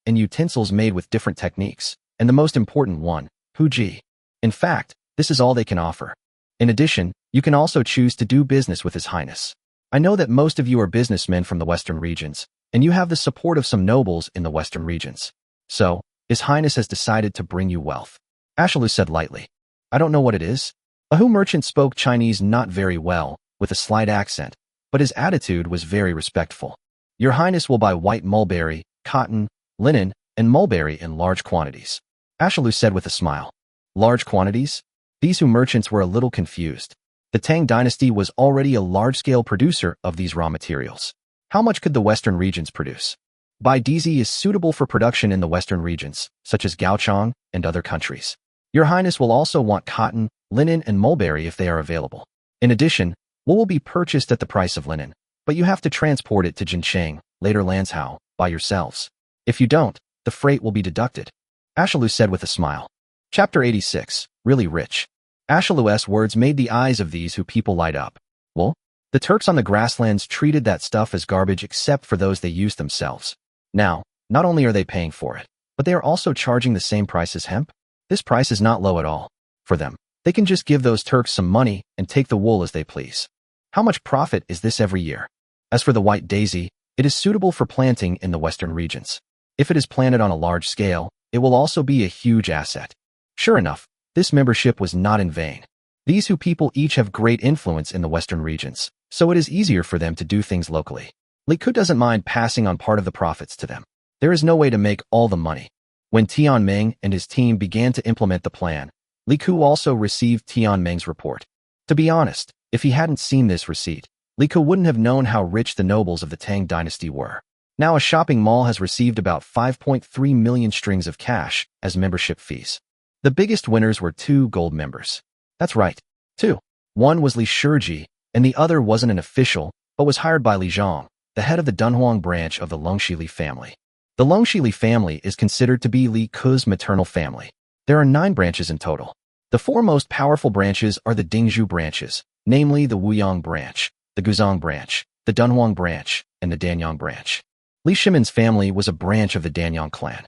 and utensils made with different techniques, and the most important one, Huji. In fact, this is all they can offer. In addition, you can also choose to do business with His Highness. I know that most of you are businessmen from the western regions, and you have the support of some nobles in the western regions. So, His Highness has decided to bring you wealth. Ashalu said lightly. I don't know what it is. A Hu merchant spoke Chinese not very well, with a slight accent, but his attitude was very respectful. Your Highness will buy white mulberry, cotton, linen, and mulberry in large quantities. Ashalu said with a smile. Large quantities? These Hu merchants were a little confused. The Tang dynasty was already a large-scale producer of these raw materials. How much could the western regions produce? Bai DZ is suitable for production in the western regions, such as Gaochang and other countries. Your Highness will also want cotton, linen, and mulberry if they are available. In addition, wool will be purchased at the price of linen, but you have to transport it to Jincheng, later Lanzhou, by yourselves. If you don't, the freight will be deducted. Ashalu said with a smile. Chapter 86, Really Rich. Ashalu's words made the eyes of these Hu people light up. Well, the Turks on the grasslands treated that stuff as garbage except for those they used themselves. Now, not only are they paying for it, but they are also charging the same price as hemp. This price is not low at all. For them, they can just give those Turks some money and take the wool as they please. How much profit is this every year? As for the white daisy, it is suitable for planting in the western regions. If it is planted on a large scale, it will also be a huge asset. Sure enough, this membership was not in vain. These Hu people each have great influence in the western regions, so it is easier for them to do things locally. Li Ke doesn't mind passing on part of the profits to them. There is no way to make all the money. When Tianming and his team began to implement the plan, Li Ke also received Tianming's report. To be honest, if he hadn't seen this receipt, Li Ke wouldn't have known how rich the nobles of the Tang dynasty were. Now a shopping mall has received about 5.3 million strings of cash as membership fees. The biggest winners were 2 gold members. That's right, 2. One was Li Shiji, and the other wasn't an official, but was hired by Li Zhang, the head of the Dunhuang branch of the Longxili family. The Longxili family is considered to be Li Ke's maternal family. There are 9 branches in total. The 4 most powerful branches are the Dingzhu branches, namely the Wuyang branch, the Guzhang branch, the Dunhuang branch, and the Danyang branch. Li Shimin's family was a branch of the Danyang clan.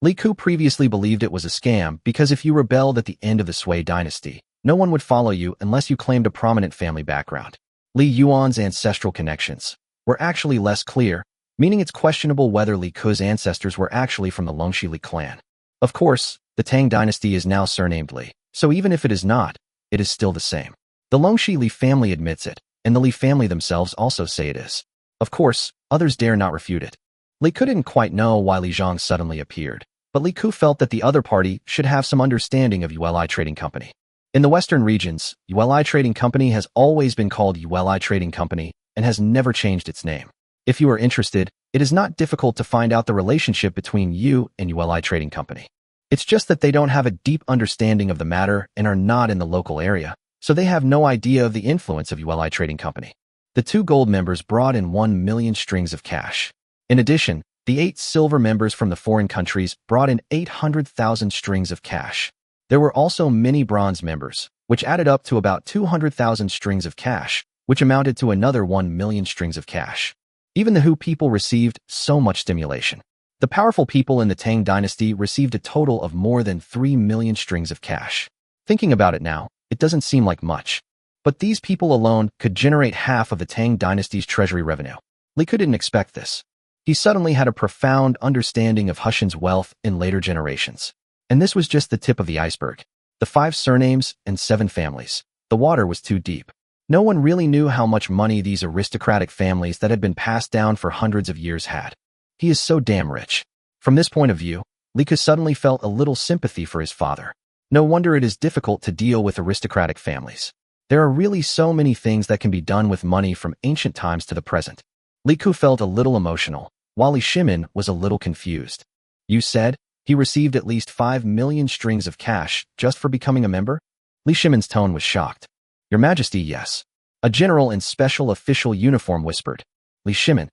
Li Ke previously believed it was a scam because if you rebelled at the end of the Sui dynasty, no one would follow you unless you claimed a prominent family background. Li Yuan's ancestral connections were actually less clear, meaning it's questionable whether Li Ke's ancestors were actually from the Longxili clan. Of course, the Tang dynasty is now surnamed Li, so even if it is not, it is still the same. The Longxili family admits it, and the Li family themselves also say it is. Of course, others dare not refute it. Li Ke didn't quite know why Li Zhang suddenly appeared, but Li Ke felt that the other party should have some understanding of ULI Trading Company. In the western regions, ULI Trading Company has always been called ULI Trading Company and has never changed its name. If you are interested, it is not difficult to find out the relationship between you and ULI Trading Company. It's just that they don't have a deep understanding of the matter and are not in the local area, so they have no idea of the influence of ULI Trading Company. The 2 gold members brought in 1 million strings of cash. In addition, the 8 silver members from the foreign countries brought in 800,000 strings of cash. There were also many bronze members, which added up to about 200,000 strings of cash, which amounted to another 1 million strings of cash. Even the Hu people received so much stimulation. The powerful people in the Tang dynasty received a total of more than 3 million strings of cash. Thinking about it now, it doesn't seem like much. But these people alone could generate half of the Tang dynasty's treasury revenue. Li Ke didn't expect this. He suddenly had a profound understanding of Hushin's wealth in later generations. And this was just the tip of the iceberg. The 5 surnames and 7 families. The water was too deep. No one really knew how much money these aristocratic families that had been passed down for hundreds of years had. He is so damn rich. From this point of view, Li Ke suddenly felt a little sympathy for his father. No wonder it is difficult to deal with aristocratic families. There are really so many things that can be done with money from ancient times to the present. Li Ke felt a little emotional, while Li Shimin was a little confused. You said he received at least 5 million strings of cash just for becoming a member? Li Shimin's tone was shocked. Your Majesty, yes. A general in special official uniform whispered. Li Shimin.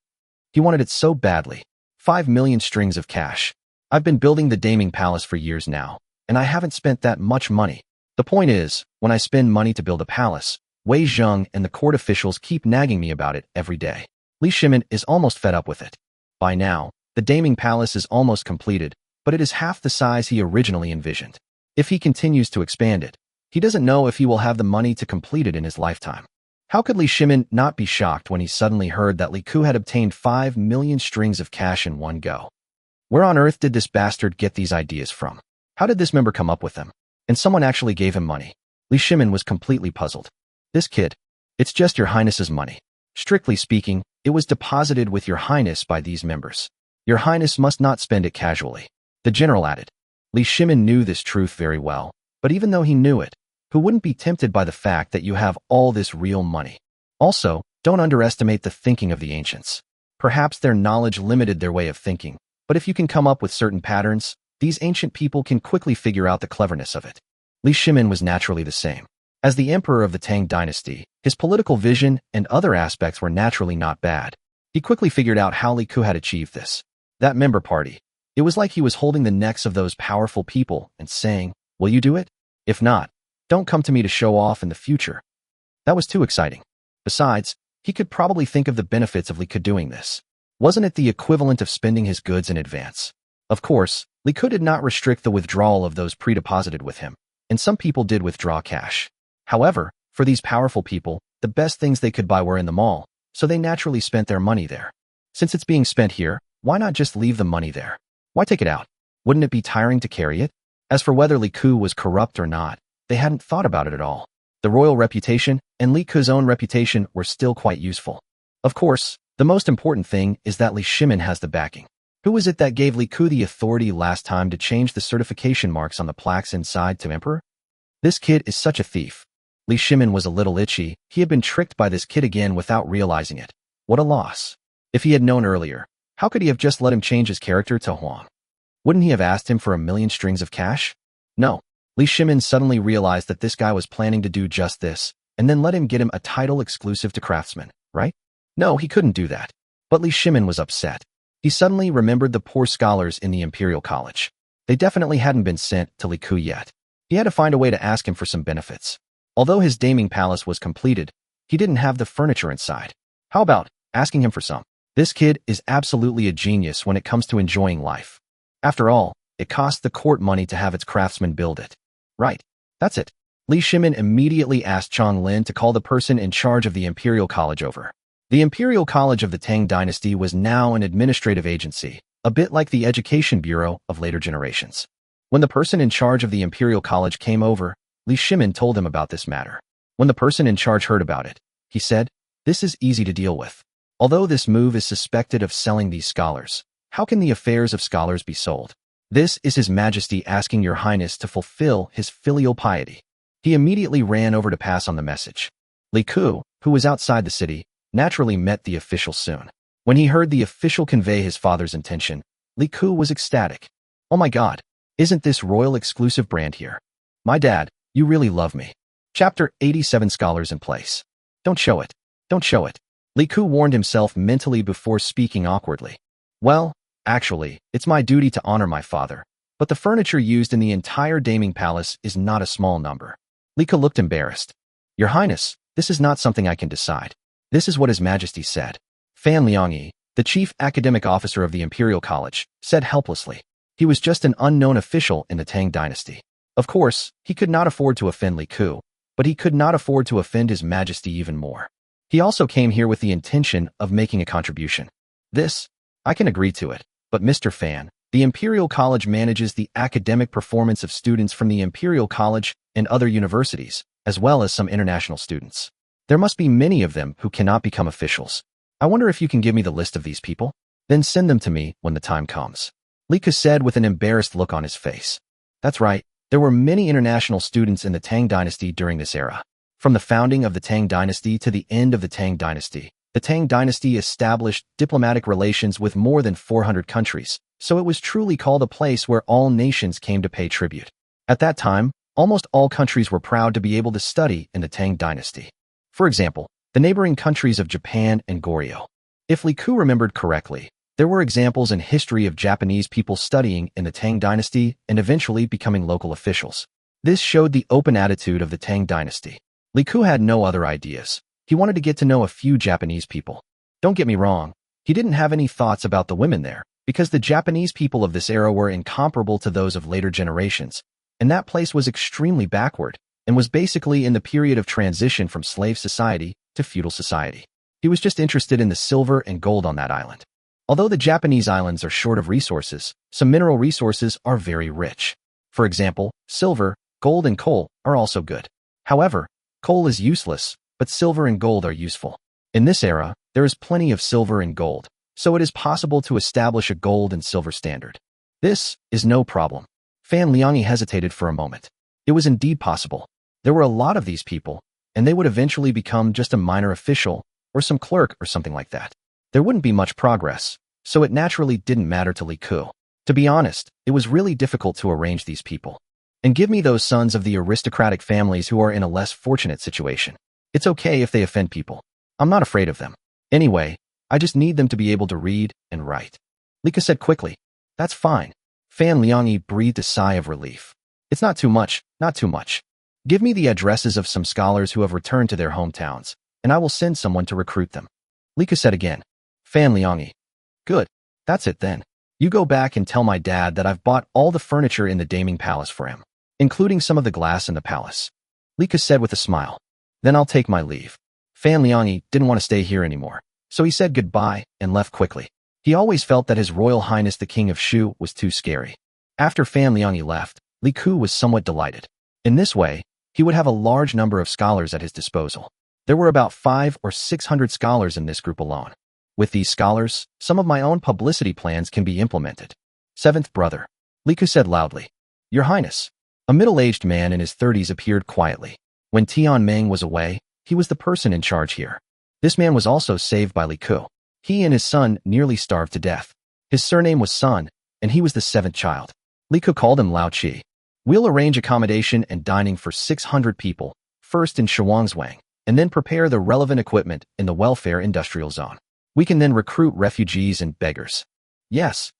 He wanted it so badly. 5 million strings of cash. I've been building the Daming Palace for years now, and I haven't spent that much money. The point is, when I spend money to build a palace, Wei Zheng and the court officials keep nagging me about it every day. Li Shimin is almost fed up with it. By now, the Daming Palace is almost completed, but it is half the size he originally envisioned. If he continues to expand it, he doesn't know if he will have the money to complete it in his lifetime. How could Li Shimin not be shocked when he suddenly heard that Li Ke had obtained 5 million strings of cash in one go? Where on earth did this bastard get these ideas from? How did this member come up with them? And someone actually gave him money. Li Shimin was completely puzzled. This kid, it's just your highness's money. Strictly speaking, it was deposited with your highness by these members. Your highness must not spend it casually. The general added. Li Shimin knew this truth very well, but even though he knew it, who wouldn't be tempted by the fact that you have all this real money? Also, don't underestimate the thinking of the ancients. Perhaps their knowledge limited their way of thinking, but if you can come up with certain patterns, these ancient people can quickly figure out the cleverness of it. Li Shimin was naturally the same. As the emperor of the Tang dynasty, his political vision and other aspects were naturally not bad. He quickly figured out how Li Ke had achieved this. That member party. It was like he was holding the necks of those powerful people and saying, will you do it? If not, don't come to me to show off in the future. That was too exciting. Besides, he could probably think of the benefits of Li Ke doing this. Wasn't it the equivalent of spending his goods in advance? Of course, Li Ke did not restrict the withdrawal of those pre-deposited with him, and some people did withdraw cash. However, for these powerful people, the best things they could buy were in the mall, so they naturally spent their money there. Since it's being spent here, why not just leave the money there? Why take it out? Wouldn't it be tiring to carry it? As for whether Li Ke was corrupt or not, they hadn't thought about it at all. The royal reputation and Li Ke's own reputation were still quite useful. Of course, the most important thing is that Li Shimin has the backing. Who was it that gave Li Ke the authority last time to change the certification marks on the plaques inside to Emperor? This kid is such a thief. Li Shimin was a little itchy. He had been tricked by this kid again without realizing it. What a loss. If he had known earlier, how could he have just let him change his character to Huang? Wouldn't he have asked him for 1 million strings of cash? No. Li Shimin suddenly realized that this guy was planning to do just this, and then let him get him a title exclusive to craftsman, right? No, he couldn't do that. But Li Shimin was upset. He suddenly remembered the poor scholars in the Imperial College. They definitely hadn't been sent to Li Ke yet. He had to find a way to ask him for some benefits. Although his Daming Palace was completed, he didn't have the furniture inside. How about asking him for some? This kid is absolutely a genius when it comes to enjoying life. After all, it cost the court money to have its craftsmen build it. Right. That's it. Li Shimin immediately asked Chong Lin to call the person in charge of the Imperial College over. The Imperial College of the Tang Dynasty was now an administrative agency, a bit like the Education Bureau of later generations. When the person in charge of the Imperial College came over, Li Shimin told him about this matter. When the person in charge heard about it, he said, "This is easy to deal with. Although this move is suspected of selling these scholars, how can the affairs of scholars be sold? This is His Majesty asking Your Highness to fulfill his filial piety." He immediately ran over to pass on the message. Li Ke, who was outside the city, naturally met the official soon. When he heard the official convey his father's intention, Li Ke was ecstatic. "Oh my God, isn't this royal exclusive brand here? My dad, you really love me." Chapter 87 Scholars in Place. Don't show it. Don't show it. Li Ku warned himself mentally before speaking awkwardly. Well, actually, it's my duty to honor my father, but the furniture used in the entire Daming Palace is not a small number. Li Ku looked embarrassed. Your Highness, this is not something I can decide. This is what His Majesty said. Fan Liangyi, the chief academic officer of the Imperial College, said helplessly. He was just an unknown official in the Tang dynasty. Of course, he could not afford to offend Li Ku, but he could not afford to offend His Majesty even more. He also came here with the intention of making a contribution. This, I can agree to it, but Mr. Fan, the Imperial College manages the academic performance of students from the Imperial College and other universities, as well as some international students. There must be many of them who cannot become officials. I wonder if you can give me the list of these people? Then send them to me when the time comes. Li Ku said with an embarrassed look on his face. That's right, there were many international students in the Tang dynasty during this era. From the founding of the Tang dynasty to the end of the Tang dynasty, the Tang dynasty established diplomatic relations with more than 400 countries, so it was truly called a place where all nations came to pay tribute. At that time, almost all countries were proud to be able to study in the Tang dynasty. For example, the neighboring countries of Japan and Goryeo. If Li Ku remembered correctly, there were examples in history of Japanese people studying in the Tang dynasty and eventually becoming local officials. This showed the open attitude of the Tang dynasty. Li Ku had no other ideas. He wanted to get to know a few Japanese people. Don't get me wrong, he didn't have any thoughts about the women there, because the Japanese people of this era were incomparable to those of later generations, and that place was extremely backward, and was basically in the period of transition from slave society to feudal society. He was just interested in the silver and gold on that island. Although the Japanese islands are short of resources, some mineral resources are very rich. For example, silver, gold, and coal are also good. However, coal is useless, but silver and gold are useful. In this era, there is plenty of silver and gold, so it is possible to establish a gold and silver standard. This is no problem. Fan Liangyi hesitated for a moment. It was indeed possible. There were a lot of these people, and they would eventually become just a minor official or some clerk or something like that. There wouldn't be much progress, so it naturally didn't matter to Li Ku. To be honest, it was really difficult to arrange these people. And give me those sons of the aristocratic families who are in a less fortunate situation. It's okay if they offend people. I'm not afraid of them. Anyway, I just need them to be able to read and write. Li Ku said quickly. That's fine. Fan Liangyi breathed a sigh of relief. It's not too much, not too much. Give me the addresses of some scholars who have returned to their hometowns, and I will send someone to recruit them. Li Ku said again. Fan Liangyi. Good. That's it then. You go back and tell my dad that I've bought all the furniture in the Daming Palace for him, including some of the glass in the palace. Li Ku said with a smile. Then I'll take my leave. Fan Liangyi didn't want to stay here anymore, so he said goodbye and left quickly. He always felt that His Royal Highness the King of Shu was too scary. After Fan Liangyi left, Li Ku was somewhat delighted. In this way, he would have a large number of scholars at his disposal. There were about 500 or 600 scholars in this group alone. With these scholars, some of my own publicity plans can be implemented. Seventh brother. Li Ku said loudly. Your Highness. A middle-aged man in his 30s appeared quietly. When Tian Meng was away, he was the person in charge here. This man was also saved by Li Ku. He and his son nearly starved to death. His surname was Sun, and he was the 7th child. Li Ku called him Lao Qi. We'll arrange accommodation and dining for 600 people, first in Shuangzwang, and then prepare the relevant equipment in the welfare industrial zone. We can then recruit refugees and beggars. Yes,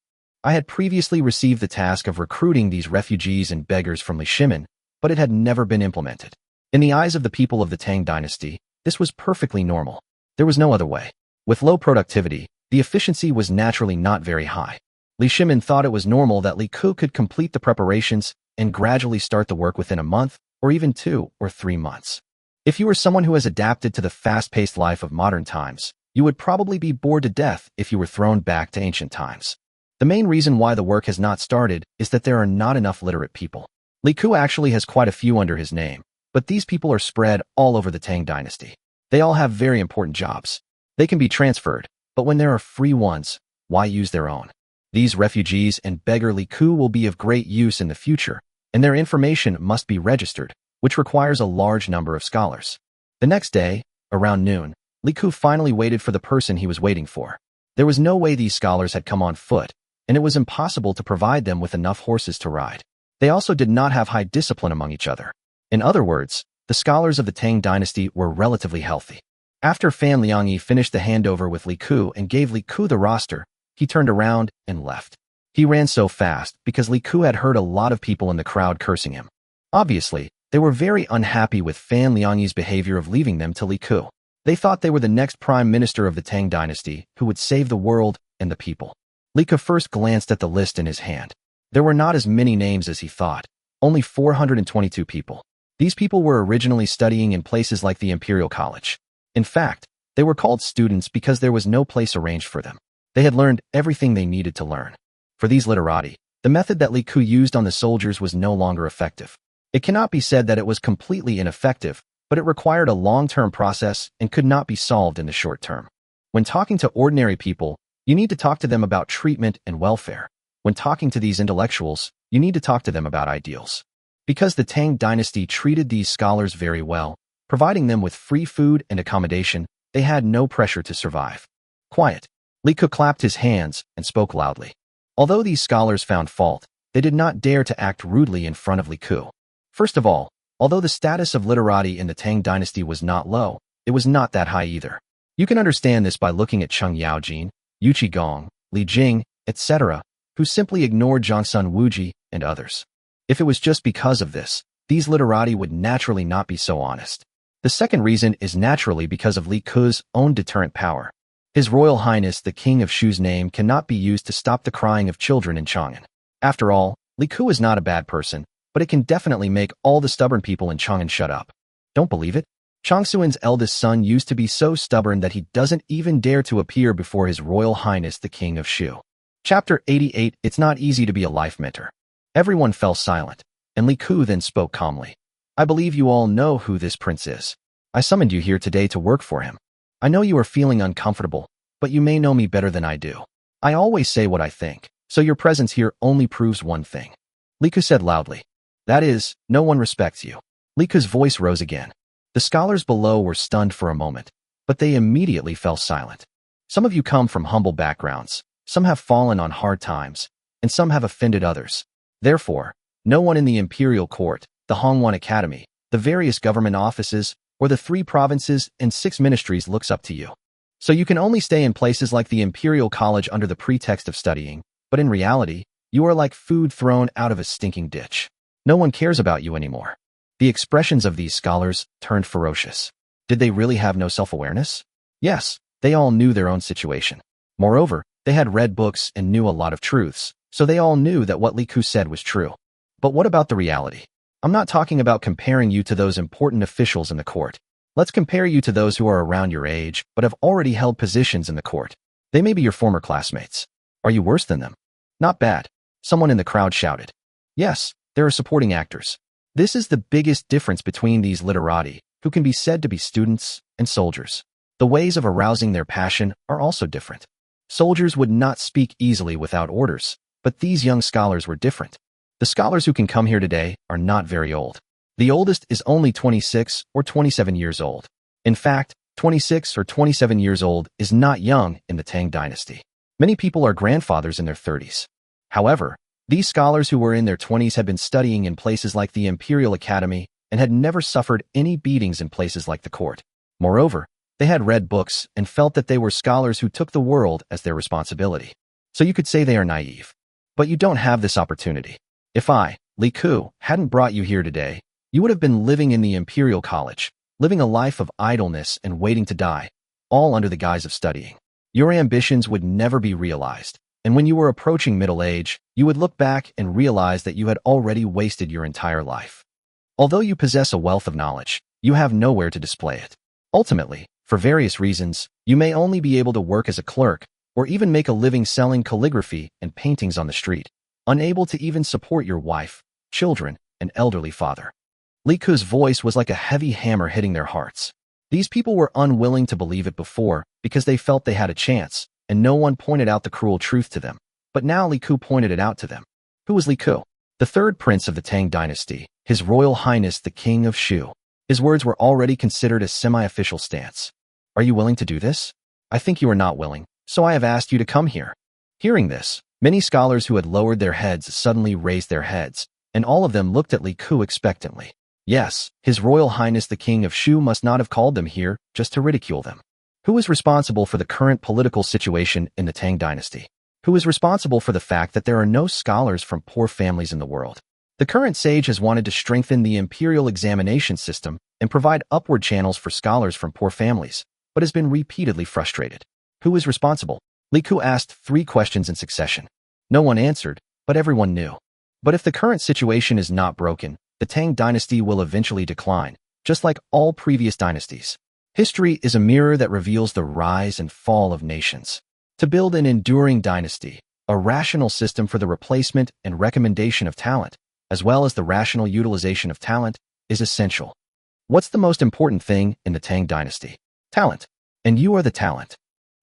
I had previously received the task of recruiting these refugees and beggars from Li Shimin, but it had never been implemented. In the eyes of the people of the Tang dynasty, this was perfectly normal. There was no other way. With low productivity, the efficiency was naturally not very high. Li Shimin thought it was normal that Li Ku could complete the preparations and gradually start the work within a month, or even 2 or 3 months. If you were someone who has adapted to the fast-paced life of modern times, you would probably be bored to death if you were thrown back to ancient times. The main reason why the work has not started is that there are not enough literate people. Li Ku actually has quite a few under his name, but these people are spread all over the Tang dynasty. They all have very important jobs. They can be transferred, but when there are free ones, why use their own? These refugees and beggar Li Ku will be of great use in the future, and their information must be registered, which requires a large number of scholars. The next day, around noon, Li Ku finally waited for the person he was waiting for. There was no way these scholars had come on foot, and it was impossible to provide them with enough horses to ride. They also did not have high discipline among each other. In other words, the scholars of the Tang dynasty were relatively healthy. After Fan Liangyi finished the handover with Li Ku and gave Li Ku the roster, he turned around and left. He ran so fast because Li Ku had heard a lot of people in the crowd cursing him. Obviously, they were very unhappy with Fan Liangyi's behavior of leaving them to Li Ku. They thought they were the next prime minister of the Tang dynasty who would save the world and the people. Li Ku first glanced at the list in his hand. There were not as many names as he thought, only 422 people. These people were originally studying in places like the Imperial College. In fact, they were called students because there was no place arranged for them. They had learned everything they needed to learn. For these literati, the method that Li Ku used on the soldiers was no longer effective. It cannot be said that it was completely ineffective, but it required a long-term process and could not be solved in the short term. When talking to ordinary people, you need to talk to them about treatment and welfare. When talking to these intellectuals, you need to talk to them about ideals. Because the Tang dynasty treated these scholars very well, providing them with free food and accommodation, they had no pressure to survive. Quiet. Li Ku clapped his hands and spoke loudly. Although these scholars found fault, they did not dare to act rudely in front of Li Ku. First of all, although the status of literati in the Tang dynasty was not low, it was not that high either. You can understand this by looking at Cheng Yaojin, Yu Qigong, Li Jing, etc., who simply ignored Zhongsun Wuji and others. If it was just because of this, these literati would naturally not be so honest. The second reason is naturally because of Li Ku's own deterrent power. His Royal Highness the King of Shu's name cannot be used to stop the crying of children in Chang'an. After all, Li Ku is not a bad person, but it can definitely make all the stubborn people in Chang'an shut up. Don't believe it? Chang Suan's eldest son used to be so stubborn that he doesn't even dare to appear before His Royal Highness the King of Shu. Chapter 88. It's not easy to be a life mentor. Everyone fell silent, and Li Ku then spoke calmly. I believe you all know who this prince is. I summoned you here today to work for him. I know you are feeling uncomfortable, but you may know me better than I do. I always say what I think, so your presence here only proves one thing. Li Ku said loudly. That is, no one respects you. Li Ku's voice rose again. The scholars below were stunned for a moment, but they immediately fell silent. Some of you come from humble backgrounds, some have fallen on hard times, and some have offended others. Therefore, no one in the imperial court, the Hongwan Academy, the various government offices, or the 3 provinces and 6 ministries looks up to you. So you can only stay in places like the Imperial College under the pretext of studying, but in reality, you are like food thrown out of a stinking ditch. No one cares about you anymore. The expressions of these scholars turned ferocious. Did they really have no self-awareness? Yes, they all knew their own situation. Moreover, they had read books and knew a lot of truths, so they all knew that what Li Ku said was true. But what about the reality? I'm not talking about comparing you to those important officials in the court. Let's compare you to those who are around your age but have already held positions in the court. They may be your former classmates. Are you worse than them? Not bad. Someone in the crowd shouted. Yes, there are supporting actors. This is the biggest difference between these literati, who can be said to be students, and soldiers. The ways of arousing their passion are also different. Soldiers would not speak easily without orders, but these young scholars were different. The scholars who can come here today are not very old. The oldest is only 26 or 27 years old. In fact, 26 or 27 years old is not young in the Tang dynasty. Many people are grandfathers in their 30s. However, these scholars who were in their 20s had been studying in places like the Imperial Academy and had never suffered any beatings in places like the court. Moreover, they had read books and felt that they were scholars who took the world as their responsibility. So you could say they are naive. But you don't have this opportunity. If I, Li Ku, hadn't brought you here today, you would have been living in the Imperial College, living a life of idleness and waiting to die, all under the guise of studying. Your ambitions would never be realized, and when you were approaching middle age, you would look back and realize that you had already wasted your entire life. Although you possess a wealth of knowledge, you have nowhere to display it. Ultimately, for various reasons, you may only be able to work as a clerk, or even make a living selling calligraphy and paintings on the street, unable to even support your wife, children, and elderly father. Li Ku's voice was like a heavy hammer hitting their hearts. These people were unwilling to believe it before because they felt they had a chance, and no one pointed out the cruel truth to them. But now Li Ku pointed it out to them. Who was Li Ku? The third prince of the Tang dynasty, His Royal Highness the King of Shu. His words were already considered a semi-official stance. Are you willing to do this? I think you are not willing, so I have asked you to come here. Hearing this, many scholars who had lowered their heads suddenly raised their heads, and all of them looked at Li Ku expectantly. Yes, His Royal Highness the King of Shu must not have called them here just to ridicule them. Who is responsible for the current political situation in the Tang dynasty? Who is responsible for the fact that there are no scholars from poor families in the world? The current sage has wanted to strengthen the imperial examination system and provide upward channels for scholars from poor families, but has been repeatedly frustrated. Who is responsible? Li Ku asked 3 questions in succession. No one answered, but everyone knew. But if the current situation is not broken, the Tang dynasty will eventually decline, just like all previous dynasties. History is a mirror that reveals the rise and fall of nations. To build an enduring dynasty, a rational system for the replacement and recommendation of talent, as well as the rational utilization of talent, is essential. What's the most important thing in the Tang dynasty? Talent. And you are the talent.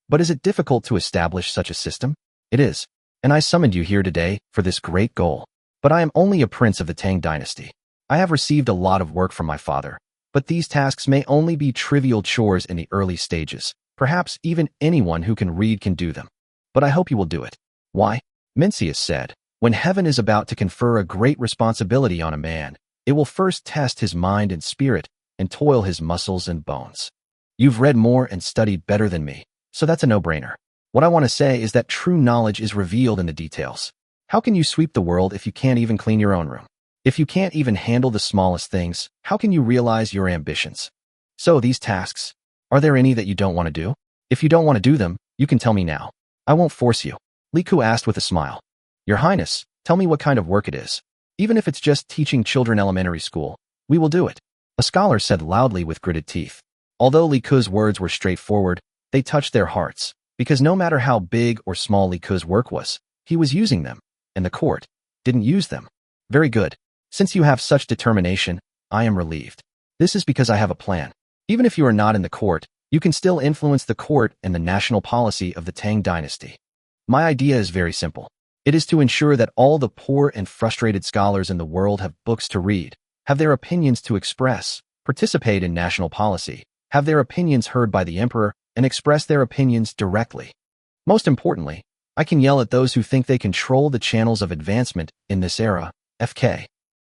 But is it difficult to establish such a system? It is. And I summoned you here today for this great goal. But I am only a prince of the Tang dynasty. I have received a lot of work from my father, but these tasks may only be trivial chores in the early stages. Perhaps even anyone who can read can do them. But I hope you will do it. Why? Mencius said, when heaven is about to confer a great responsibility on a man, it will first test his mind and spirit and toil his muscles and bones. You've read more and studied better than me, so that's a no-brainer. What I want to say is that true knowledge is revealed in the details. How can you sweep the world if you can't even clean your own room? If you can't even handle the smallest things, how can you realize your ambitions? So these tasks, are there any that you don't want to do? If you don't want to do them, you can tell me now. I won't force you. Li Ku asked with a smile. Your Highness, tell me what kind of work it is. Even if it's just teaching children elementary school, we will do it. A scholar said loudly with gritted teeth. Although Li Ku's words were straightforward, they touched their hearts, because no matter how big or small Li Ku's work was, he was using them, and the court didn't use them. Very good. Since you have such determination, I am relieved. This is because I have a plan. Even if you are not in the court, you can still influence the court and the national policy of the Tang dynasty. My idea is very simple. It is to ensure that all the poor and frustrated scholars in the world have books to read, have their opinions to express, participate in national policy, have their opinions heard by the emperor, and express their opinions directly. Most importantly, I can yell at those who think they control the channels of advancement in this era, FK.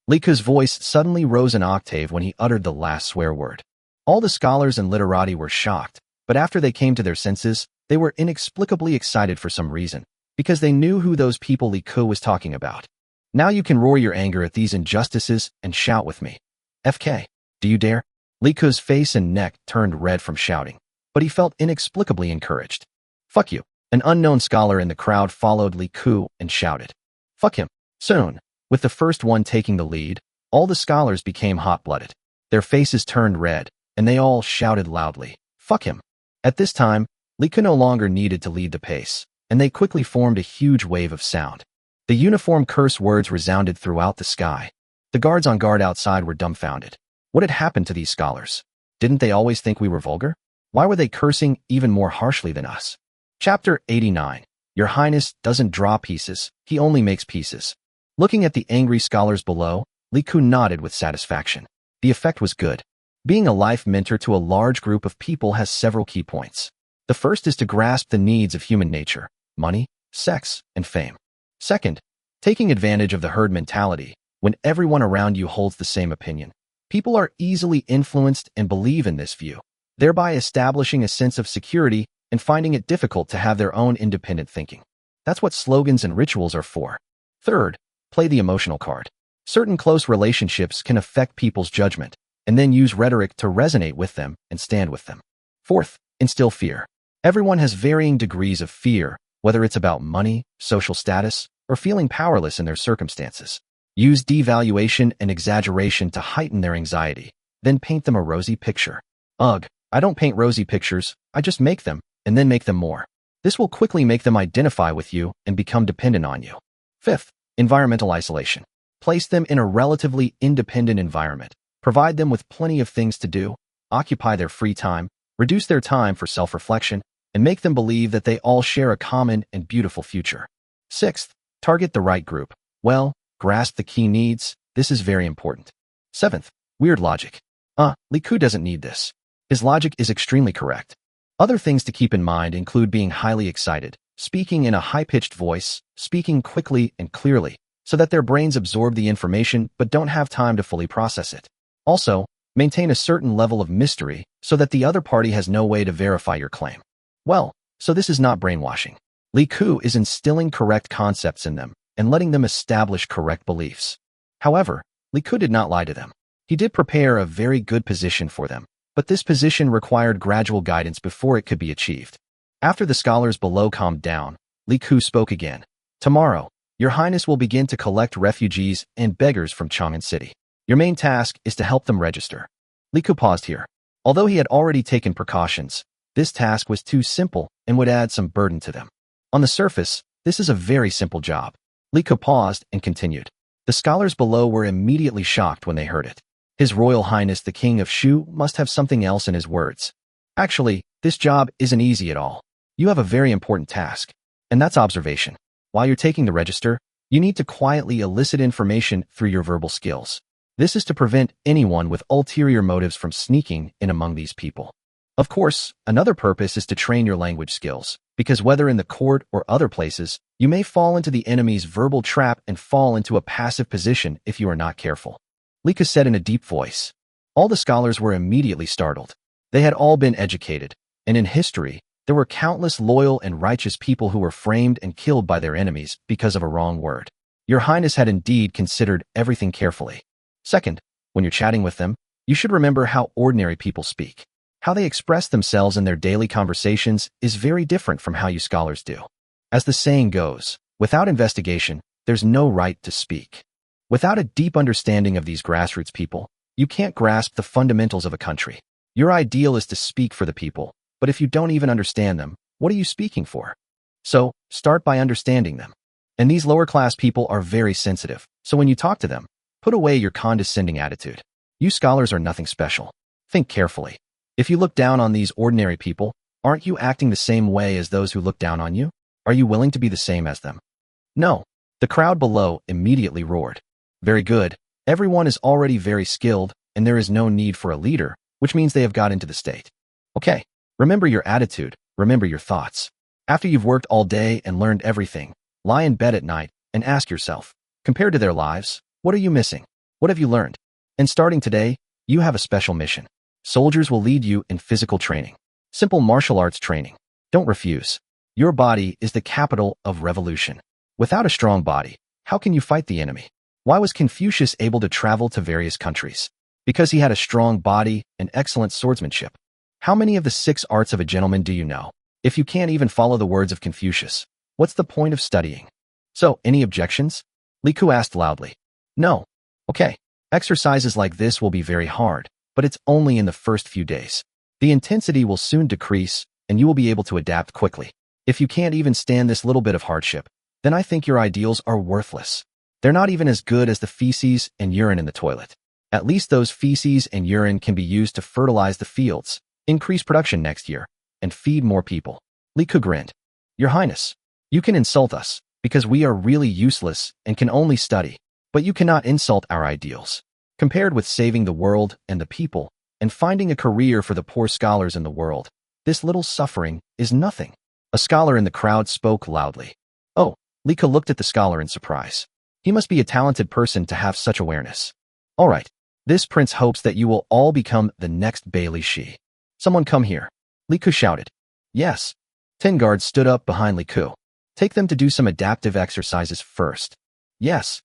Li Ku's voice suddenly rose an octave when he uttered the last swear word. All the scholars and literati were shocked, but after they came to their senses, they were inexplicably excited for some reason, because they knew who those people Li Ku was talking about. Now you can roar your anger at these injustices and shout with me. FK, do you dare? Li Ku's face and neck turned red from shouting, but he felt inexplicably encouraged. Fuck you. An unknown scholar in the crowd followed Li Ku and shouted. Fuck him. Soon, with the first one taking the lead, all the scholars became hot-blooded. Their faces turned red, and they all shouted loudly, fuck him. At this time, Li Ku no longer needed to lead the pace, and they quickly formed a huge wave of sound. The uniform curse words resounded throughout the sky. The guards on guard outside were dumbfounded. What had happened to these scholars? Didn't they always think we were vulgar? Why were they cursing even more harshly than us? Chapter 89. Your Highness doesn't draw pieces, he only makes pieces. Looking at the angry scholars below, Li Ku nodded with satisfaction. The effect was good. Being a life mentor to a large group of people has several key points. The first is to grasp the needs of human nature, money, sex, and fame. Second, taking advantage of the herd mentality. When everyone around you holds the same opinion, people are easily influenced and believe in this view, thereby establishing a sense of security and finding it difficult to have their own independent thinking. That's what slogans and rituals are for. Third, play the emotional card. Certain close relationships can affect people's judgment, and then use rhetoric to resonate with them and stand with them. Fourth, instill fear. Everyone has varying degrees of fear, whether it's about money, social status, or feeling powerless in their circumstances. Use devaluation and exaggeration to heighten their anxiety, then paint them a rosy picture. Ugh, I don't paint rosy pictures, I just make them, and then make them more. This will quickly make them identify with you and become dependent on you. Fifth, environmental isolation. Place them in a relatively independent environment. Provide them with plenty of things to do, occupy their free time, reduce their time for self-reflection, and make them believe that they all share a common and beautiful future. Sixth, target the right group. Well, grasp the key needs. This is very important. Seventh, weird logic. Li Ku doesn't need this. His logic is extremely correct. Other things to keep in mind include being highly excited, speaking in a high-pitched voice, speaking quickly and clearly, so that their brains absorb the information but don't have time to fully process it. Also, maintain a certain level of mystery so that the other party has no way to verify your claim. Well, so this is not brainwashing. Li Ku is instilling correct concepts in them and letting them establish correct beliefs. However, Li Ku did not lie to them. He did prepare a very good position for them, but this position required gradual guidance before it could be achieved. After the scholars below calmed down, Li Ku spoke again. Tomorrow, Your Highness will begin to collect refugees and beggars from Chang'an City. Your main task is to help them register. Li Ku paused here. Although he had already taken precautions, this task was too simple and would add some burden to them. On the surface, this is a very simple job. Li Ku paused and continued. The scholars below were immediately shocked when they heard it. His Royal Highness the King of Shu must have something else in his words. Actually, this job isn't easy at all. You have a very important task, and that's observation. While you're taking the register, you need to quietly elicit information through your verbal skills. This is to prevent anyone with ulterior motives from sneaking in among these people. Of course, another purpose is to train your language skills, because whether in the court or other places, you may fall into the enemy's verbal trap and fall into a passive position if you are not careful. Li Ku said in a deep voice. All the scholars were immediately startled. They had all been educated, and in history, there were countless loyal and righteous people who were framed and killed by their enemies because of a wrong word. Your Highness had indeed considered everything carefully. Second, when you're chatting with them, you should remember how ordinary people speak. How they express themselves in their daily conversations is very different from how you scholars do. As the saying goes, without investigation, there's no right to speak. Without a deep understanding of these grassroots people, you can't grasp the fundamentals of a country. Your ideal is to speak for the people, but if you don't even understand them, what are you speaking for? So, start by understanding them. And these lower-class people are very sensitive, so when you talk to them, put away your condescending attitude. You scholars are nothing special. Think carefully. If you look down on these ordinary people, aren't you acting the same way as those who look down on you? Are you willing to be the same as them? No. The crowd below immediately roared. Very good. Everyone is already very skilled, and there is no need for a leader, which means they have got into the state. Okay. Remember your attitude. Remember your thoughts. After you've worked all day and learned everything, lie in bed at night and ask yourself, compared to their lives, what are you missing? What have you learned? And starting today, you have a special mission. Soldiers will lead you in physical training. Simple martial arts training. Don't refuse. Your body is the capital of revolution. Without a strong body, how can you fight the enemy? Why was Confucius able to travel to various countries? Because he had a strong body and excellent swordsmanship. How many of the 6 arts of a gentleman do you know? If you can't even follow the words of Confucius, what's the point of studying? So, any objections? Li Ku asked loudly. No. Okay. Exercises like this will be very hard, but it's only in the first few days. The intensity will soon decrease, and you will be able to adapt quickly. If you can't even stand this little bit of hardship, then I think your ideals are worthless. They're not even as good as the feces and urine in the toilet. At least those feces and urine can be used to fertilize the fields, increase production next year, and feed more people. Li Ku grinned. Your Highness, you can insult us, because we are really useless and can only study, but you cannot insult our ideals. Compared with saving the world and the people, and finding a career for the poor scholars in the world, this little suffering is nothing. A scholar in the crowd spoke loudly. Oh, Li Ku looked at the scholar in surprise. He must be a talented person to have such awareness. All right, this prince hopes that you will all become the next Bailey Shi. Someone come here. Li Ku shouted. Yes. 10 guards stood up behind Li Ku. Take them to do some adaptive exercises first. Yes.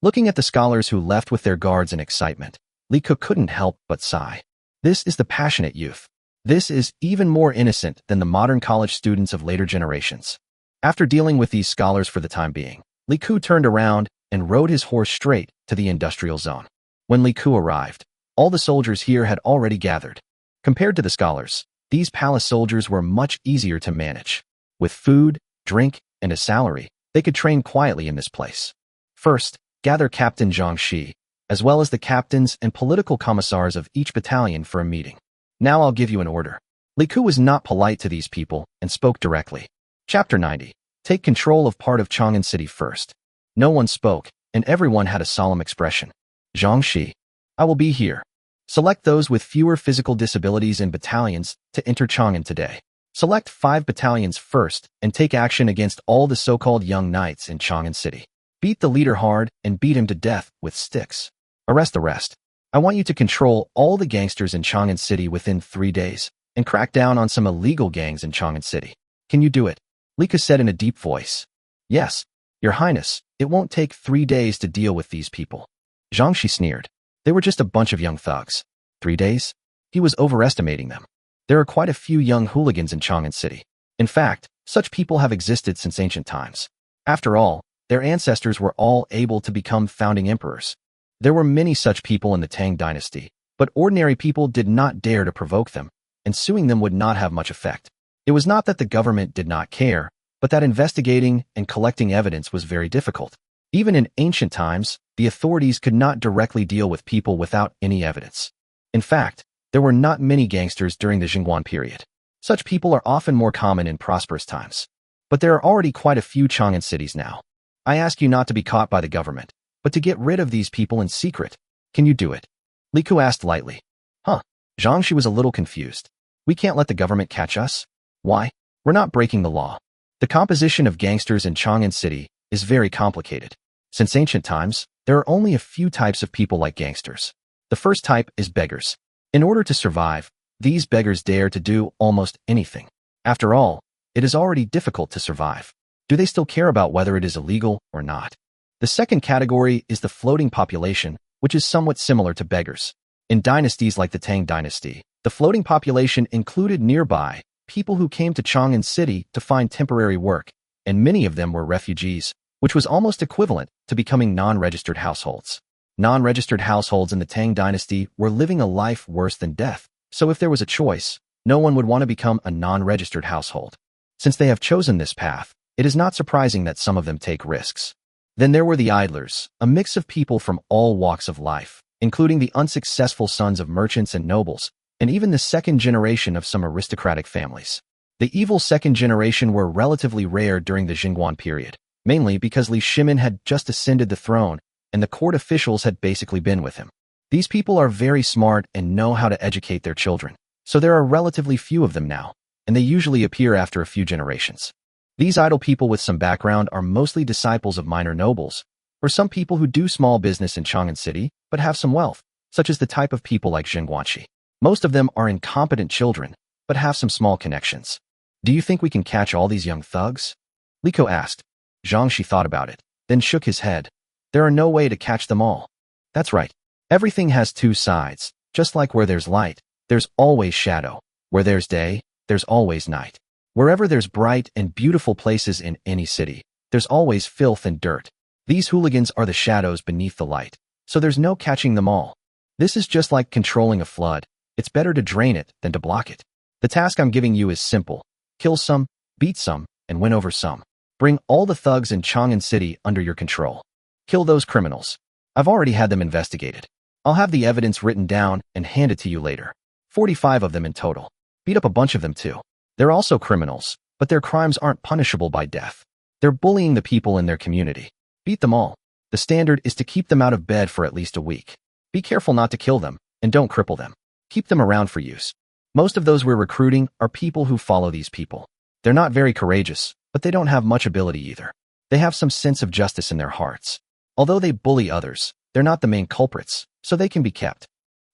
Looking at the scholars who left with their guards in excitement, Li Ku couldn't help but sigh. This is the passionate youth. This is even more innocent than the modern college students of later generations. After dealing with these scholars for the time being, Li Ku turned around and rode his horse straight to the industrial zone. When Li Ku arrived, all the soldiers here had already gathered. Compared to the scholars, these palace soldiers were much easier to manage. With food, drink, and a salary, they could train quietly in this place. First, gather Captain Zhang Shi, as well as the captains and political commissars of each battalion for a meeting. Now I'll give you an order. Li Ku was not polite to these people and spoke directly. Chapter 90. Take control of part of Chang'an City first. No one spoke, and everyone had a solemn expression. Zhang Shi. I will be here. Select those with fewer physical disabilities in battalions to enter Chang'an today. Select 5 battalions first and take action against all the so-called young knights in Chang'an City. Beat the leader hard and beat him to death with sticks. Arrest the rest. I want you to control all the gangsters in Chang'an City within 3 days and crack down on some illegal gangs in Chang'an City. Can you do it? Lika said in a deep voice. Yes, Your Highness, it won't take 3 days to deal with these people. Zhangxi sneered. They were just a bunch of young thugs. 3 days? He was overestimating them. There are quite a few young hooligans in Chang'an City. In fact, such people have existed since ancient times. After all, their ancestors were all able to become founding emperors. There were many such people in the Tang dynasty, but ordinary people did not dare to provoke them, and suing them would not have much effect. It was not that the government did not care, but that investigating and collecting evidence was very difficult. Even in ancient times, the authorities could not directly deal with people without any evidence. In fact, there were not many gangsters during the Jingguan period. Such people are often more common in prosperous times. But there are already quite a few Chang'an cities now. I ask you not to be caught by the government, but to get rid of these people in secret. Can you do it? Li Ku asked lightly. Huh? Zhangxi was a little confused. We can't let the government catch us? Why? We're not breaking the law. The composition of gangsters in Chang'an City is very complicated. Since ancient times, there are only a few types of people like gangsters. The first type is beggars. In order to survive, these beggars dare to do almost anything. After all, it is already difficult to survive. Do they still care about whether it is illegal or not? The second category is the floating population, which is somewhat similar to beggars. In dynasties like the Tang dynasty, the floating population included nearby people who came to Chang'an City to find temporary work, and many of them were refugees, which was almost equivalent to becoming non-registered households. Non-registered households in the Tang dynasty were living a life worse than death, so if there was a choice, no one would want to become a non-registered household. Since they have chosen this path, it is not surprising that some of them take risks. Then there were the idlers, a mix of people from all walks of life, including the unsuccessful sons of merchants and nobles, and even the second generation of some aristocratic families. The evil second generation were relatively rare during the Jingguan period, mainly because Li Shimin had just ascended the throne, and the court officials had basically been with him. These people are very smart and know how to educate their children, so there are relatively few of them now, and they usually appear after a few generations. These idle people with some background are mostly disciples of minor nobles, or some people who do small business in Chang'an City but have some wealth, such as the type of people like Zhengguanxi. Most of them are incompetent children, but have some small connections. Do you think we can catch all these young thugs? Li Ku asked. Zhangxi thought about it, then shook his head. There are no way to catch them all. That's right. Everything has two sides. Just like where there's light, there's always shadow. Where there's day, there's always night. Wherever there's bright and beautiful places in any city, there's always filth and dirt. These hooligans are the shadows beneath the light, so there's no catching them all. This is just like controlling a flood. It's better to drain it than to block it. The task I'm giving you is simple. Kill some, beat some, and win over some. Bring all the thugs in Chang'an City under your control. Kill those criminals. I've already had them investigated. I'll have the evidence written down and hand it to you later. 45 of them in total. Beat up a bunch of them too. They're also criminals, but their crimes aren't punishable by death. They're bullying the people in their community. Beat them all. The standard is to keep them out of bed for at least a week. Be careful not to kill them, and don't cripple them. Keep them around for use. Most of those we're recruiting are people who follow these people. They're not very courageous, but they don't have much ability either. They have some sense of justice in their hearts. Although they bully others, they're not the main culprits, so they can be kept.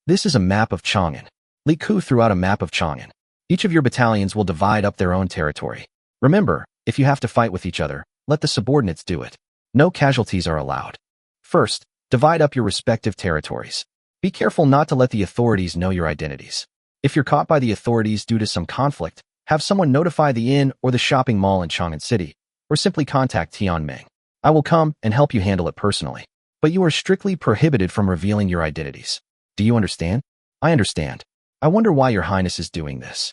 This is a map of Chang'an. Li Ku threw out a map of Chang'an. Each of your battalions will divide up their own territory. Remember, if you have to fight with each other, let the subordinates do it. No casualties are allowed. First, divide up your respective territories. Be careful not to let the authorities know your identities. If you're caught by the authorities due to some conflict, have someone notify the inn or the shopping mall in Chang'an City, or simply contact Tianming. I will come and help you handle it personally. But you are strictly prohibited from revealing your identities. Do you understand? I understand. I wonder why your highness is doing this.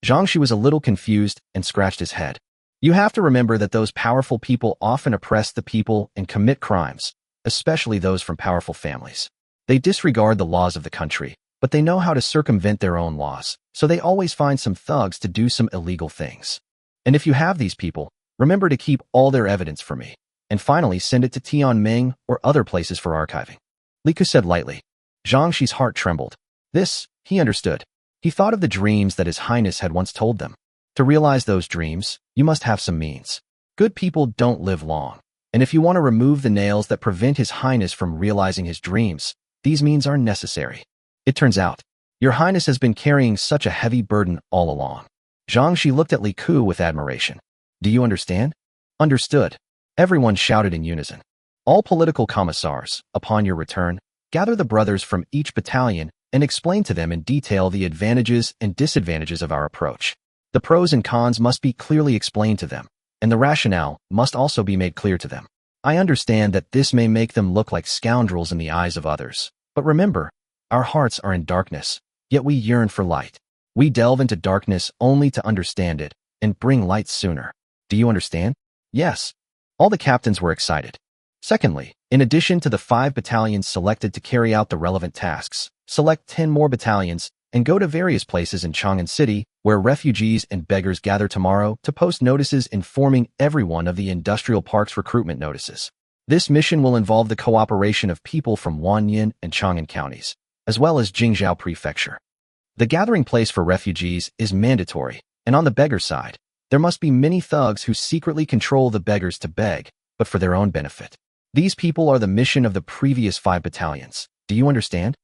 Zhangxi was a little confused and scratched his head. You have to remember that those powerful people often oppress the people and commit crimes, especially those from powerful families. They disregard the laws of the country, but they know how to circumvent their own laws, so they always find some thugs to do some illegal things. And if you have these people, remember to keep all their evidence for me, and finally send it to Tianming or other places for archiving. Li Ku said lightly. Zhangxi's heart trembled. This, he understood. He thought of the dreams that his highness had once told them. To realize those dreams, you must have some means. Good people don't live long, and if you want to remove the nails that prevent his highness from realizing his dreams, these means are necessary. It turns out, Your Highness has been carrying such a heavy burden all along. Zhang Shi looked at Li Ku with admiration. Do you understand? Understood. Everyone shouted in unison. All political commissars, upon your return, gather the brothers from each battalion and explain to them in detail the advantages and disadvantages of our approach. The pros and cons must be clearly explained to them, and the rationale must also be made clear to them. I understand that this may make them look like scoundrels in the eyes of others, but remember, our hearts are in darkness, yet we yearn for light. We delve into darkness only to understand it and bring light sooner. Do you understand? Yes. All the captains were excited. Secondly, in addition to the 5 battalions selected to carry out the relevant tasks, select 10 more battalions and go to various places in Chang'an City where refugees and beggars gather tomorrow to post notices informing everyone of the industrial park's recruitment notices. This mission will involve the cooperation of people from Wanyan and Chang'an counties, as well as Jingzhou Prefecture. The gathering place for refugees is mandatory, and on the beggar side, there must be many thugs who secretly control the beggars to beg, but for their own benefit. These people are the mission of the previous 5 battalions. Do you understand?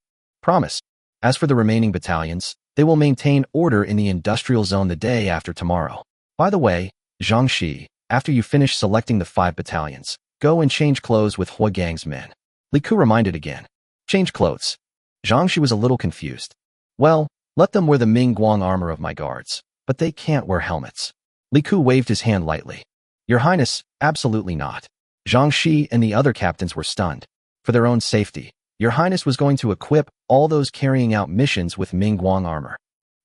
Promise. As for the remaining battalions, they will maintain order in the industrial zone the day after tomorrow. By the way, Zhang Shi, after you finish selecting the 5 battalions, go and change clothes with Hua Gang's men. Li Ku reminded again. Change clothes. Zhang Shi was a little confused. Well, let them wear the Ming Guang armor of my guards, but they can't wear helmets. Li Ku waved his hand lightly. Your Highness, absolutely not. Zhang Shi and the other captains were stunned. For their own safety, Your Highness was going to equip all those carrying out missions with Ming Guang armor.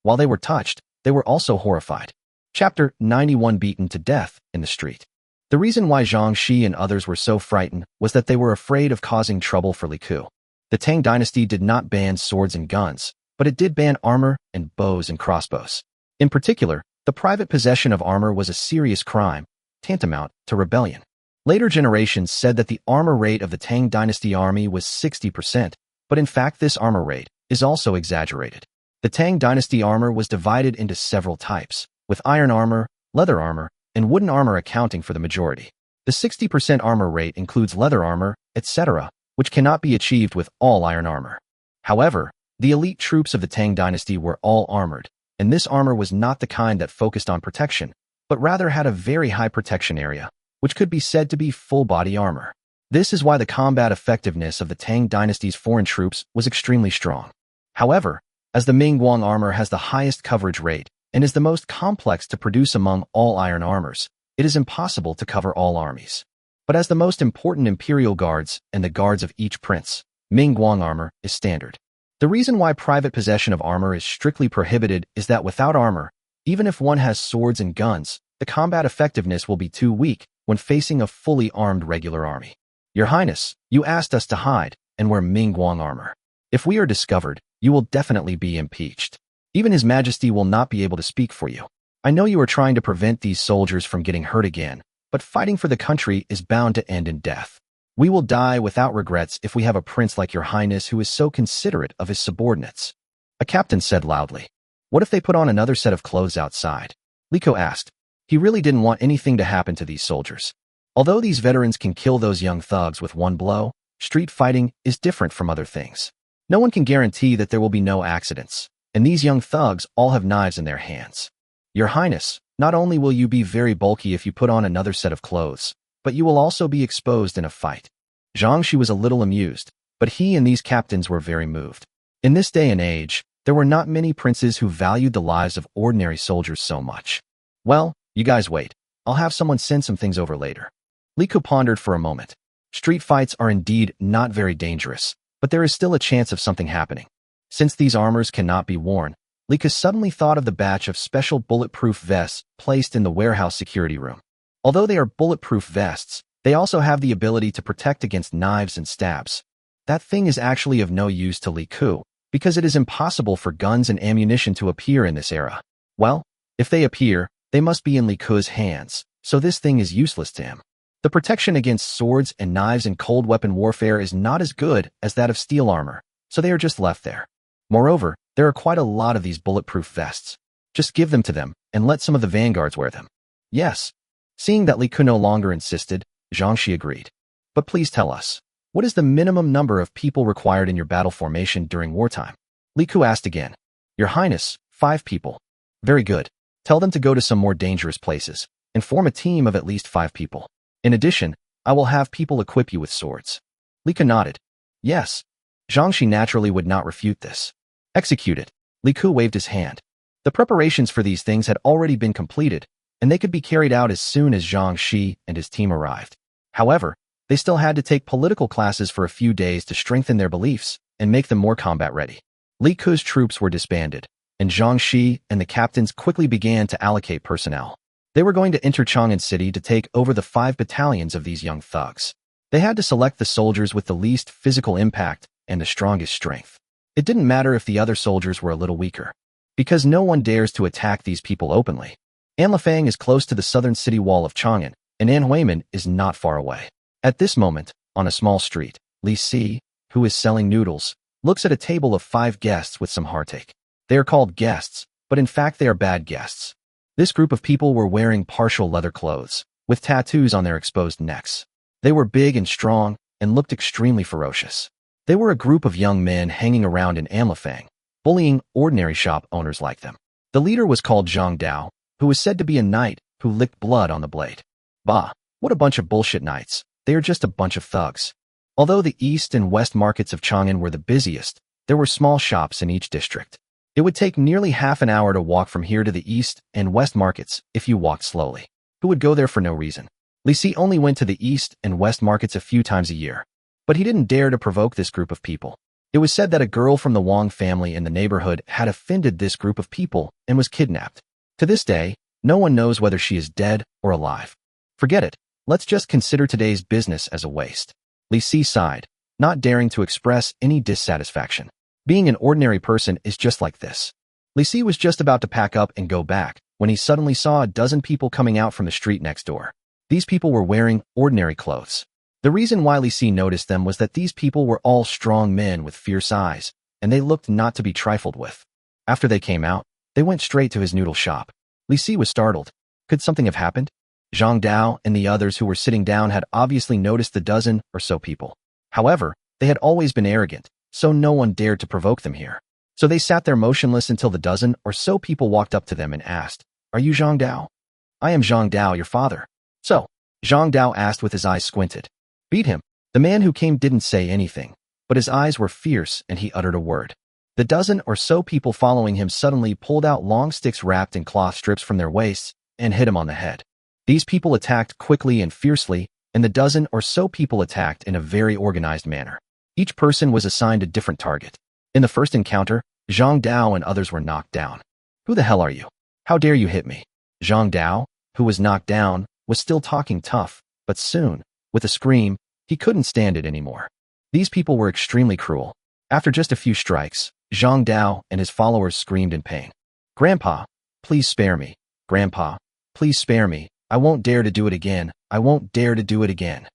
While they were touched, they were also horrified. Chapter 91 Beaten to Death in the Street. The reason why Zhang Shi and others were so frightened was that they were afraid of causing trouble for Li Ku. The Tang dynasty did not ban swords and guns, but it did ban armor and bows and crossbows. In particular, the private possession of armor was a serious crime, tantamount to rebellion. Later generations said that the armor rate of the Tang dynasty army was 60%, but in fact this armor rate is also exaggerated. The Tang dynasty armor was divided into several types, with iron armor, leather armor, and wooden armor accounting for the majority. The 60% armor rate includes leather armor, etc., which cannot be achieved with all iron armor. However, the elite troops of the Tang dynasty were all armored, and this armor was not the kind that focused on protection, but rather had a very high protection area, which could be said to be full-body armor. This is why the combat effectiveness of the Tang dynasty's foreign troops was extremely strong. However, as the Ming Guang armor has the highest coverage rate and is the most complex to produce among all iron armors, it is impossible to cover all armies. But as the most important imperial guards and the guards of each prince, Ming Guang armor is standard. The reason why private possession of armor is strictly prohibited is that without armor, even if one has swords and guns, the combat effectiveness will be too weak when facing a fully armed regular army. Your Highness, you asked us to hide and wear Ming Guang armor. If we are discovered, you will definitely be impeached. Even His Majesty will not be able to speak for you. I know you are trying to prevent these soldiers from getting hurt again, but fighting for the country is bound to end in death. We will die without regrets if we have a prince like Your Highness who is so considerate of his subordinates. A captain said loudly. What if they put on another set of clothes outside? Li Ku asked. He really didn't want anything to happen to these soldiers. Although these veterans can kill those young thugs with one blow, street fighting is different from other things. No one can guarantee that there will be no accidents, and these young thugs all have knives in their hands. Your Highness, not only will you be very bulky if you put on another set of clothes, but you will also be exposed in a fight. Zhang Shi was a little amused, but he and these captains were very moved. In this day and age, there were not many princes who valued the lives of ordinary soldiers so much. Well, you guys wait. I'll have someone send some things over later. Li Ku pondered for a moment. Street fights are indeed not very dangerous, but there is still a chance of something happening. Since these armors cannot be worn, Li Ku suddenly thought of the batch of special bulletproof vests placed in the warehouse security room. Although they are bulletproof vests, they also have the ability to protect against knives and stabs. That thing is actually of no use to Li Ku, because it is impossible for guns and ammunition to appear in this era. Well, if they appear, they must be in Li Ku's hands, so this thing is useless to him. The protection against swords and knives in cold weapon warfare is not as good as that of steel armor, so they are just left there. Moreover, there are quite a lot of these bulletproof vests. Just give them to them, and let some of the vanguards wear them. Yes. Seeing that Li Ku no longer insisted, Zhang Shi agreed. But please tell us, What is the minimum number of people required in your battle formation during wartime? Li Ku asked again. Your Highness, 5 people. Very good. Tell them to go to some more dangerous places and form a team of at least 5 people. In addition, I will have people equip you with swords. Li Ku nodded. Yes. Zhang Shi naturally would not refute this. Execute it. Li Ku waved his hand. The preparations for these things had already been completed, and they could be carried out as soon as Zhang Shi and his team arrived. However, they still had to take political classes for a few days to strengthen their beliefs and make them more combat-ready. Li Ku's troops were disbanded, and Zhang Shi and the captains quickly began to allocate personnel. They were going to enter Chang'an City to take over the 5 battalions of these young thugs. They had to select the soldiers with the least physical impact and the strongest strength. It didn't matter if the other soldiers were a little weaker, because no one dares to attack these people openly. Anlifang is close to the southern city wall of Chang'an, and Anhuimen is not far away. At this moment, on a small street, Li Si, who is selling noodles, looks at a table of 5 guests with some heartache. They are called guests, but in fact they are bad guests. This group of people were wearing partial leather clothes, with tattoos on their exposed necks. They were big and strong, and looked extremely ferocious. They were a group of young men hanging around in Anlifang, bullying ordinary shop owners like them. The leader was called Zhang Dao, who was said to be a knight who licked blood on the blade. Bah, what a bunch of bullshit knights. They are just a bunch of thugs. Although the east and west markets of Chang'an were the busiest, there were small shops in each district. It would take nearly half an hour to walk from here to the east and west markets if you walked slowly. Who would go there for no reason? Li Si only went to the east and west markets a few times a year, but he didn't dare to provoke this group of people. It was said that a girl from the Wang family in the neighborhood had offended this group of people and was kidnapped. To this day, no one knows whether she is dead or alive. Forget it. Let's just consider today's business as a waste. Li Si sighed, not daring to express any dissatisfaction. Being an ordinary person is just like this. Li Si was just about to pack up and go back when he suddenly saw a dozen people coming out from the street next door. These people were wearing ordinary clothes. The reason why Li Si noticed them was that these people were all strong men with fierce eyes, and they looked not to be trifled with. After they came out, they went straight to his noodle shop. Li Si was startled. Could something have happened? Zhang Dao and the others who were sitting down had obviously noticed the dozen or so people. However, they had always been arrogant, so no one dared to provoke them here. So they sat there motionless until the dozen or so people walked up to them and asked, "Are you Zhang Dao?" "I am Zhang Dao, your father." "So," Zhang Dao asked with his eyes squinted. "Beat him." The man who came didn't say anything, but his eyes were fierce and he uttered a word. The dozen or so people following him suddenly pulled out long sticks wrapped in cloth strips from their waists and hit him on the head. These people attacked quickly and fiercely, and the dozen or so people attacked in a very organized manner. Each person was assigned a different target. In the first encounter, Zhang Dao and others were knocked down. "Who the hell are you? How dare you hit me?" Zhang Dao, who was knocked down, was still talking tough, but soon, with a scream, he couldn't stand it anymore. These people were extremely cruel. After just a few strikes, Zhang Dao and his followers screamed in pain. "Grandpa, please spare me. Grandpa, please spare me. I won't dare to do it again. I won't dare to do it again."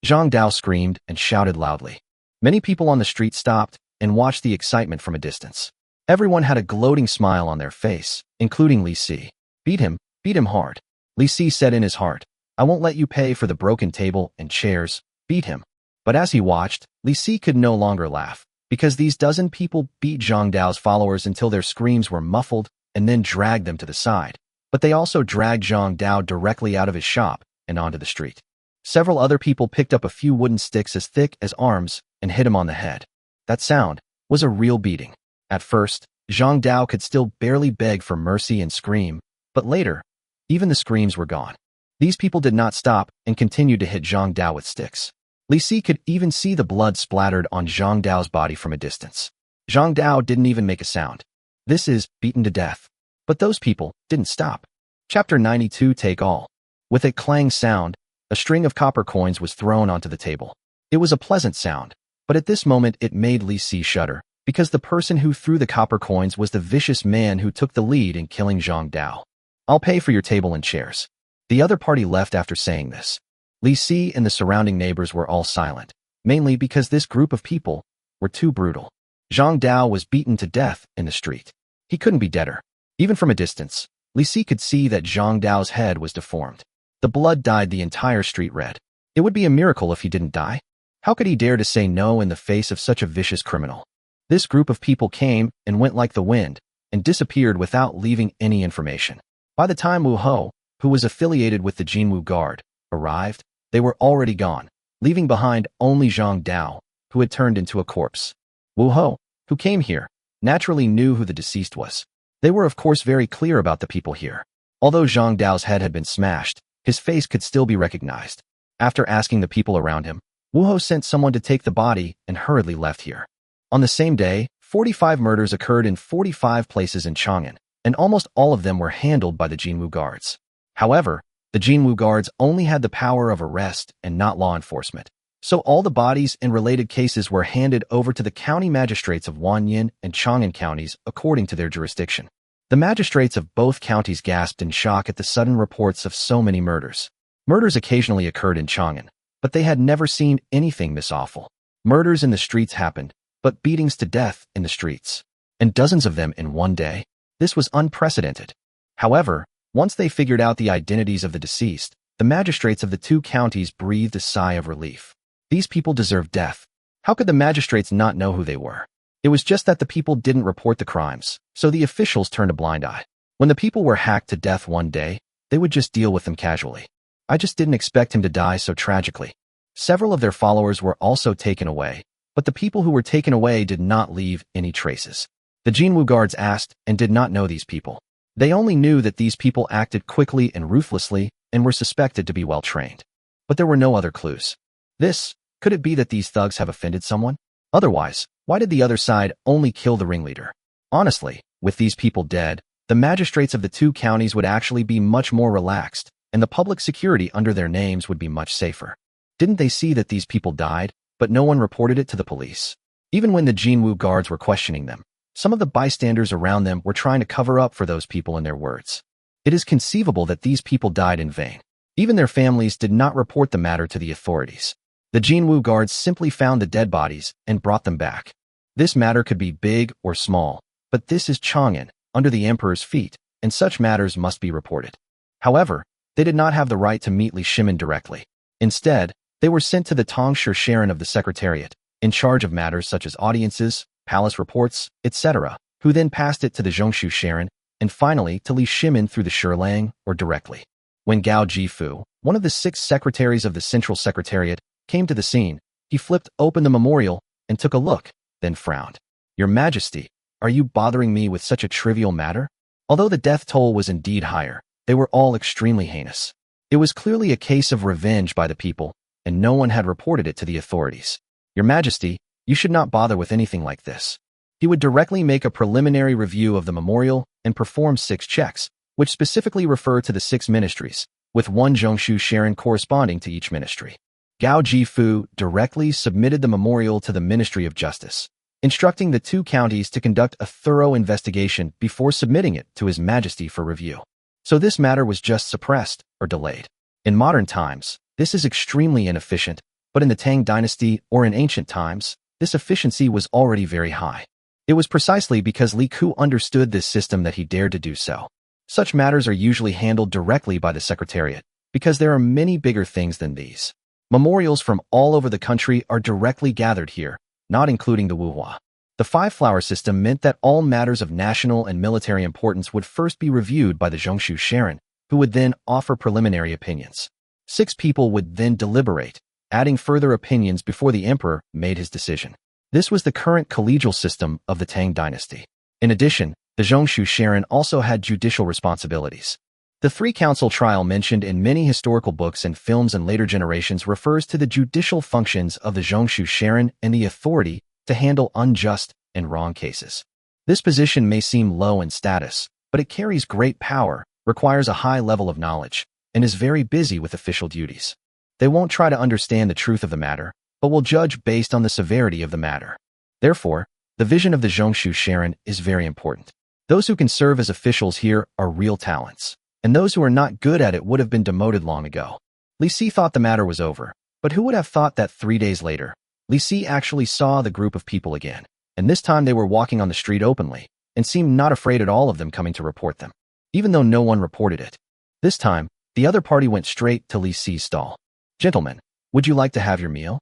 Zhang Dao screamed and shouted loudly. Many people on the street stopped and watched the excitement from a distance. Everyone had a gloating smile on their face, including Li Si. Beat him hard." Li Si said in his heart, "I won't let you pay for the broken table and chairs. Beat him." But as he watched, Li Si could no longer laugh, because these dozen people beat Zhang Dao's followers until their screams were muffled and then dragged them to the side. But they also dragged Zhang Dao directly out of his shop and onto the street. Several other people picked up a few wooden sticks as thick as arms and hit him on the head. That sound was a real beating. At first, Zhang Dao could still barely beg for mercy and scream, but later, even the screams were gone. These people did not stop and continued to hit Zhang Dao with sticks. Li Si could even see the blood splattered on Zhang Dao's body from a distance. Zhang Dao didn't even make a sound. This is beaten to death. But those people didn't stop. Chapter 92 Take All. With a clang sound, a string of copper coins was thrown onto the table. It was a pleasant sound, but at this moment it made Li Si shudder, because the person who threw the copper coins was the vicious man who took the lead in killing Zhang Dao. "I'll pay for your table and chairs." The other party left after saying this. Li Si and the surrounding neighbors were all silent, mainly because this group of people were too brutal. Zhang Dao was beaten to death in the street. He couldn't be deader. Even from a distance, Li Si could see that Zhang Dao's head was deformed. The blood dyed the entire street red. It would be a miracle if he didn't die. How could he dare to say no in the face of such a vicious criminal? This group of people came and went like the wind and disappeared without leaving any information. By the time Wu Ho, who was affiliated with the Jinwu Guard, arrived, they were already gone, leaving behind only Zhang Dao, who had turned into a corpse. Wu Ho, who came here, naturally knew who the deceased was. They were of course very clear about the people here. Although Zhang Dao's head had been smashed, his face could still be recognized. After asking the people around him, Wu Ho sent someone to take the body and hurriedly left here. On the same day, 45 murders occurred in 45 places in Chang'an, and almost all of them were handled by the Jinwu Guards. However, the Jinwu Guards only had the power of arrest and not law enforcement, so all the bodies and related cases were handed over to the county magistrates of Wanyan and Chang'an counties according to their jurisdiction. The magistrates of both counties gasped in shock at the sudden reports of so many murders. Murders occasionally occurred in Chang'an, but they had never seen anything this awful. Murders in the streets happened, but beatings to death in the streets, and dozens of them in one day. This was unprecedented. However, once they figured out the identities of the deceased, the magistrates of the two counties breathed a sigh of relief. These people deserved death. How could the magistrates not know who they were? It was just that the people didn't report the crimes, so the officials turned a blind eye. When the people were hacked to death one day, they would just deal with them casually. I just didn't expect him to die so tragically. Several of their followers were also taken away, but the people who were taken away did not leave any traces. The Jinwu Guards asked and did not know these people. They only knew that these people acted quickly and ruthlessly and were suspected to be well trained. But there were no other clues. Could it be that these thugs have offended someone? Otherwise, why did the other side only kill the ringleader? Honestly, with these people dead, the magistrates of the two counties would actually be much more relaxed, and the public security under their names would be much safer. Didn't they see that these people died, but no one reported it to the police? Even when the Jinwu Guards were questioning them, some of the bystanders around them were trying to cover up for those people in their words. It is conceivable that these people died in vain. Even their families did not report the matter to the authorities. The Jinwu Guards simply found the dead bodies and brought them back. This matter could be big or small, but this is Chang'an, under the emperor's feet, and such matters must be reported. However, they did not have the right to meet Li Shimin directly. Instead, they were sent to the Tongshi Sharon of the Secretariat, in charge of matters such as audiences, palace reports, etc., who then passed it to the Zhongshu Sharon, and finally to Li Shimin through the Shilang, or directly. When Gao Jifu, one of the 6 secretaries of the Central Secretariat, came to the scene, he flipped open the memorial and took a look, then frowned. "Your Majesty, are you bothering me with such a trivial matter?" Although the death toll was indeed higher, they were all extremely heinous. It was clearly a case of revenge by the people, and no one had reported it to the authorities. "Your Majesty, you should not bother with anything like this." He would directly make a preliminary review of the memorial and perform 6 checks, which specifically refer to the 6 ministries, with one Zhongshu Sharon corresponding to each ministry. Gao Jifu directly submitted the memorial to the Ministry of Justice, instructing the 2 counties to conduct a thorough investigation before submitting it to His Majesty for review. So this matter was just suppressed or delayed. In modern times, this is extremely inefficient, but in the Tang dynasty or in ancient times, this efficiency was already very high. It was precisely because Li Ku understood this system that he dared to do so. Such matters are usually handled directly by the Secretariat, because there are many bigger things than these. Memorials from all over the country are directly gathered here, not including the Wuhua. The 5-flower system meant that all matters of national and military importance would first be reviewed by the Zhongshu Sharon, who would then offer preliminary opinions. 6 people would then deliberate, adding further opinions before the emperor made his decision. This was the current collegial system of the Tang dynasty. In addition, the Zhongshu Sharon also had judicial responsibilities. The 3-council trial mentioned in many historical books and films and later generations refers to the judicial functions of the Zhongshu Sharon and the authority to handle unjust and wrong cases. This position may seem low in status, but it carries great power, requires a high level of knowledge, and is very busy with official duties. They won't try to understand the truth of the matter, but will judge based on the severity of the matter. Therefore, the vision of the Zhongshu Sharon is very important. Those who can serve as officials here are real talents, and those who are not good at it would have been demoted long ago. Li Si thought the matter was over, but who would have thought that 3 days later, Li Si actually saw the group of people again, and this time they were walking on the street openly, and seemed not afraid at all of them coming to report them, even though no one reported it. This time, the other party went straight to Li Si's stall. "Gentlemen, would you like to have your meal?"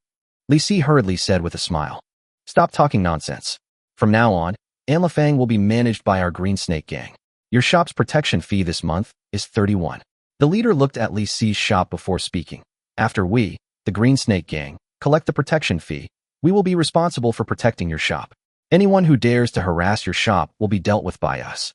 Li Si hurriedly said with a smile. Stop talking nonsense. From now on, Anlafang will be managed by our Green Snake Gang. Your shop's protection fee this month is 31. The leader looked at Li Si's shop before speaking. After we, the Green Snake Gang, collect the protection fee, we will be responsible for protecting your shop. Anyone who dares to harass your shop will be dealt with by us.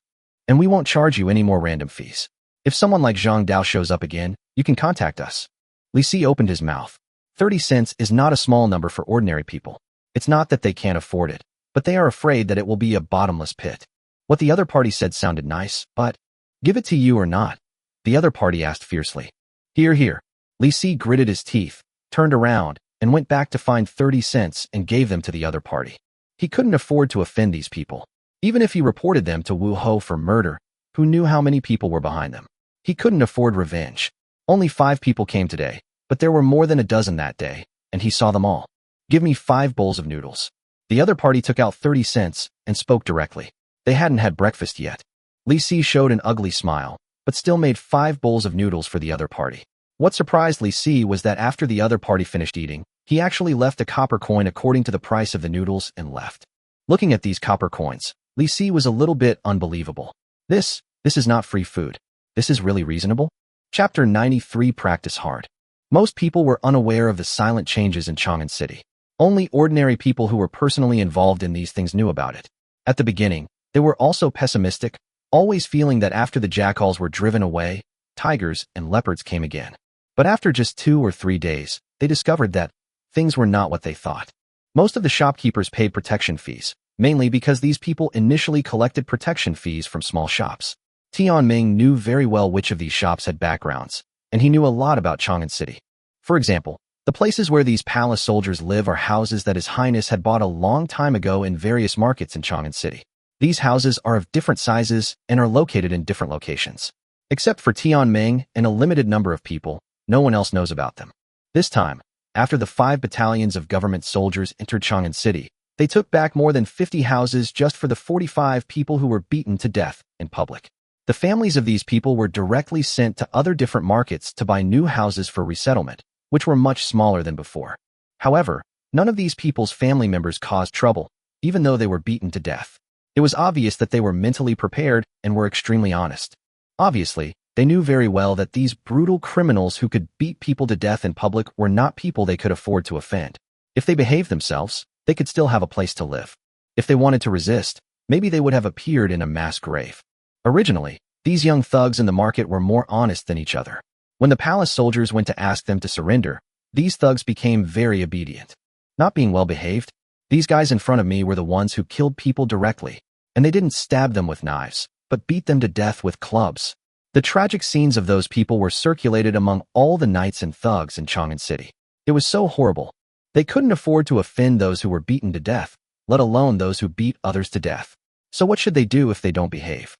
And we won't charge you any more random fees. If someone like Zhang Dao shows up again, you can contact us. Li Si opened his mouth. 30 cents is not a small number for ordinary people. It's not that they can't afford it, but they are afraid that it will be a bottomless pit. What the other party said sounded nice, but give it to you or not? The other party asked fiercely. Hear, hear. Li Si gritted his teeth, turned around, and went back to find 30 cents and gave them to the other party. He couldn't afford to offend these people. Even if he reported them to Wu Ho for murder, who knew how many people were behind them? He couldn't afford revenge. Only 5 people came today, but there were more than a dozen that day, and he saw them all. Give me 5 bowls of noodles. The other party took out 30 cents and spoke directly. They hadn't had breakfast yet. Li Si showed an ugly smile, but still made 5 bowls of noodles for the other party. What surprised Li Si was that after the other party finished eating, he actually left a copper coin according to the price of the noodles and left. Looking at these copper coins, Li Si was a little bit unbelievable. This is not free food. This is really reasonable? Chapter 93 Practice Hard. Most people were unaware of the silent changes in Chang'an City. Only ordinary people who were personally involved in these things knew about it. At the beginning, they were also pessimistic, always feeling that after the jackals were driven away, tigers and leopards came again. But after just 2 or 3 days, they discovered that things were not what they thought. Most of the shopkeepers paid protection fees, mainly because these people initially collected protection fees from small shops. Tianming knew very well which of these shops had backgrounds, and he knew a lot about Chang'an City. For example, the places where these palace soldiers live are houses that His Highness had bought a long time ago in various markets in Chang'an City. These houses are of different sizes and are located in different locations. Except for Tianming and a limited number of people, no one else knows about them. This time, after the 5 battalions of government soldiers entered Chang'an City, they took back more than 50 houses just for the 45 people who were beaten to death in public. The families of these people were directly sent to other different markets to buy new houses for resettlement, which were much smaller than before. However, none of these people's family members caused trouble, even though they were beaten to death. It was obvious that they were mentally prepared and were extremely honest. Obviously, they knew very well that these brutal criminals who could beat people to death in public were not people they could afford to offend. If they behaved themselves, they could still have a place to live. If they wanted to resist, maybe they would have appeared in a mass grave. Originally, these young thugs in the market were more honest than each other. When the palace soldiers went to ask them to surrender, these thugs became very obedient. Not being well behaved, these guys in front of me were the ones who killed people directly, and they didn't stab them with knives, but beat them to death with clubs. The tragic scenes of those people were circulated among all the knights and thugs in Chang'an City. It was so horrible. They couldn't afford to offend those who were beaten to death, let alone those who beat others to death. So what should they do if they don't behave?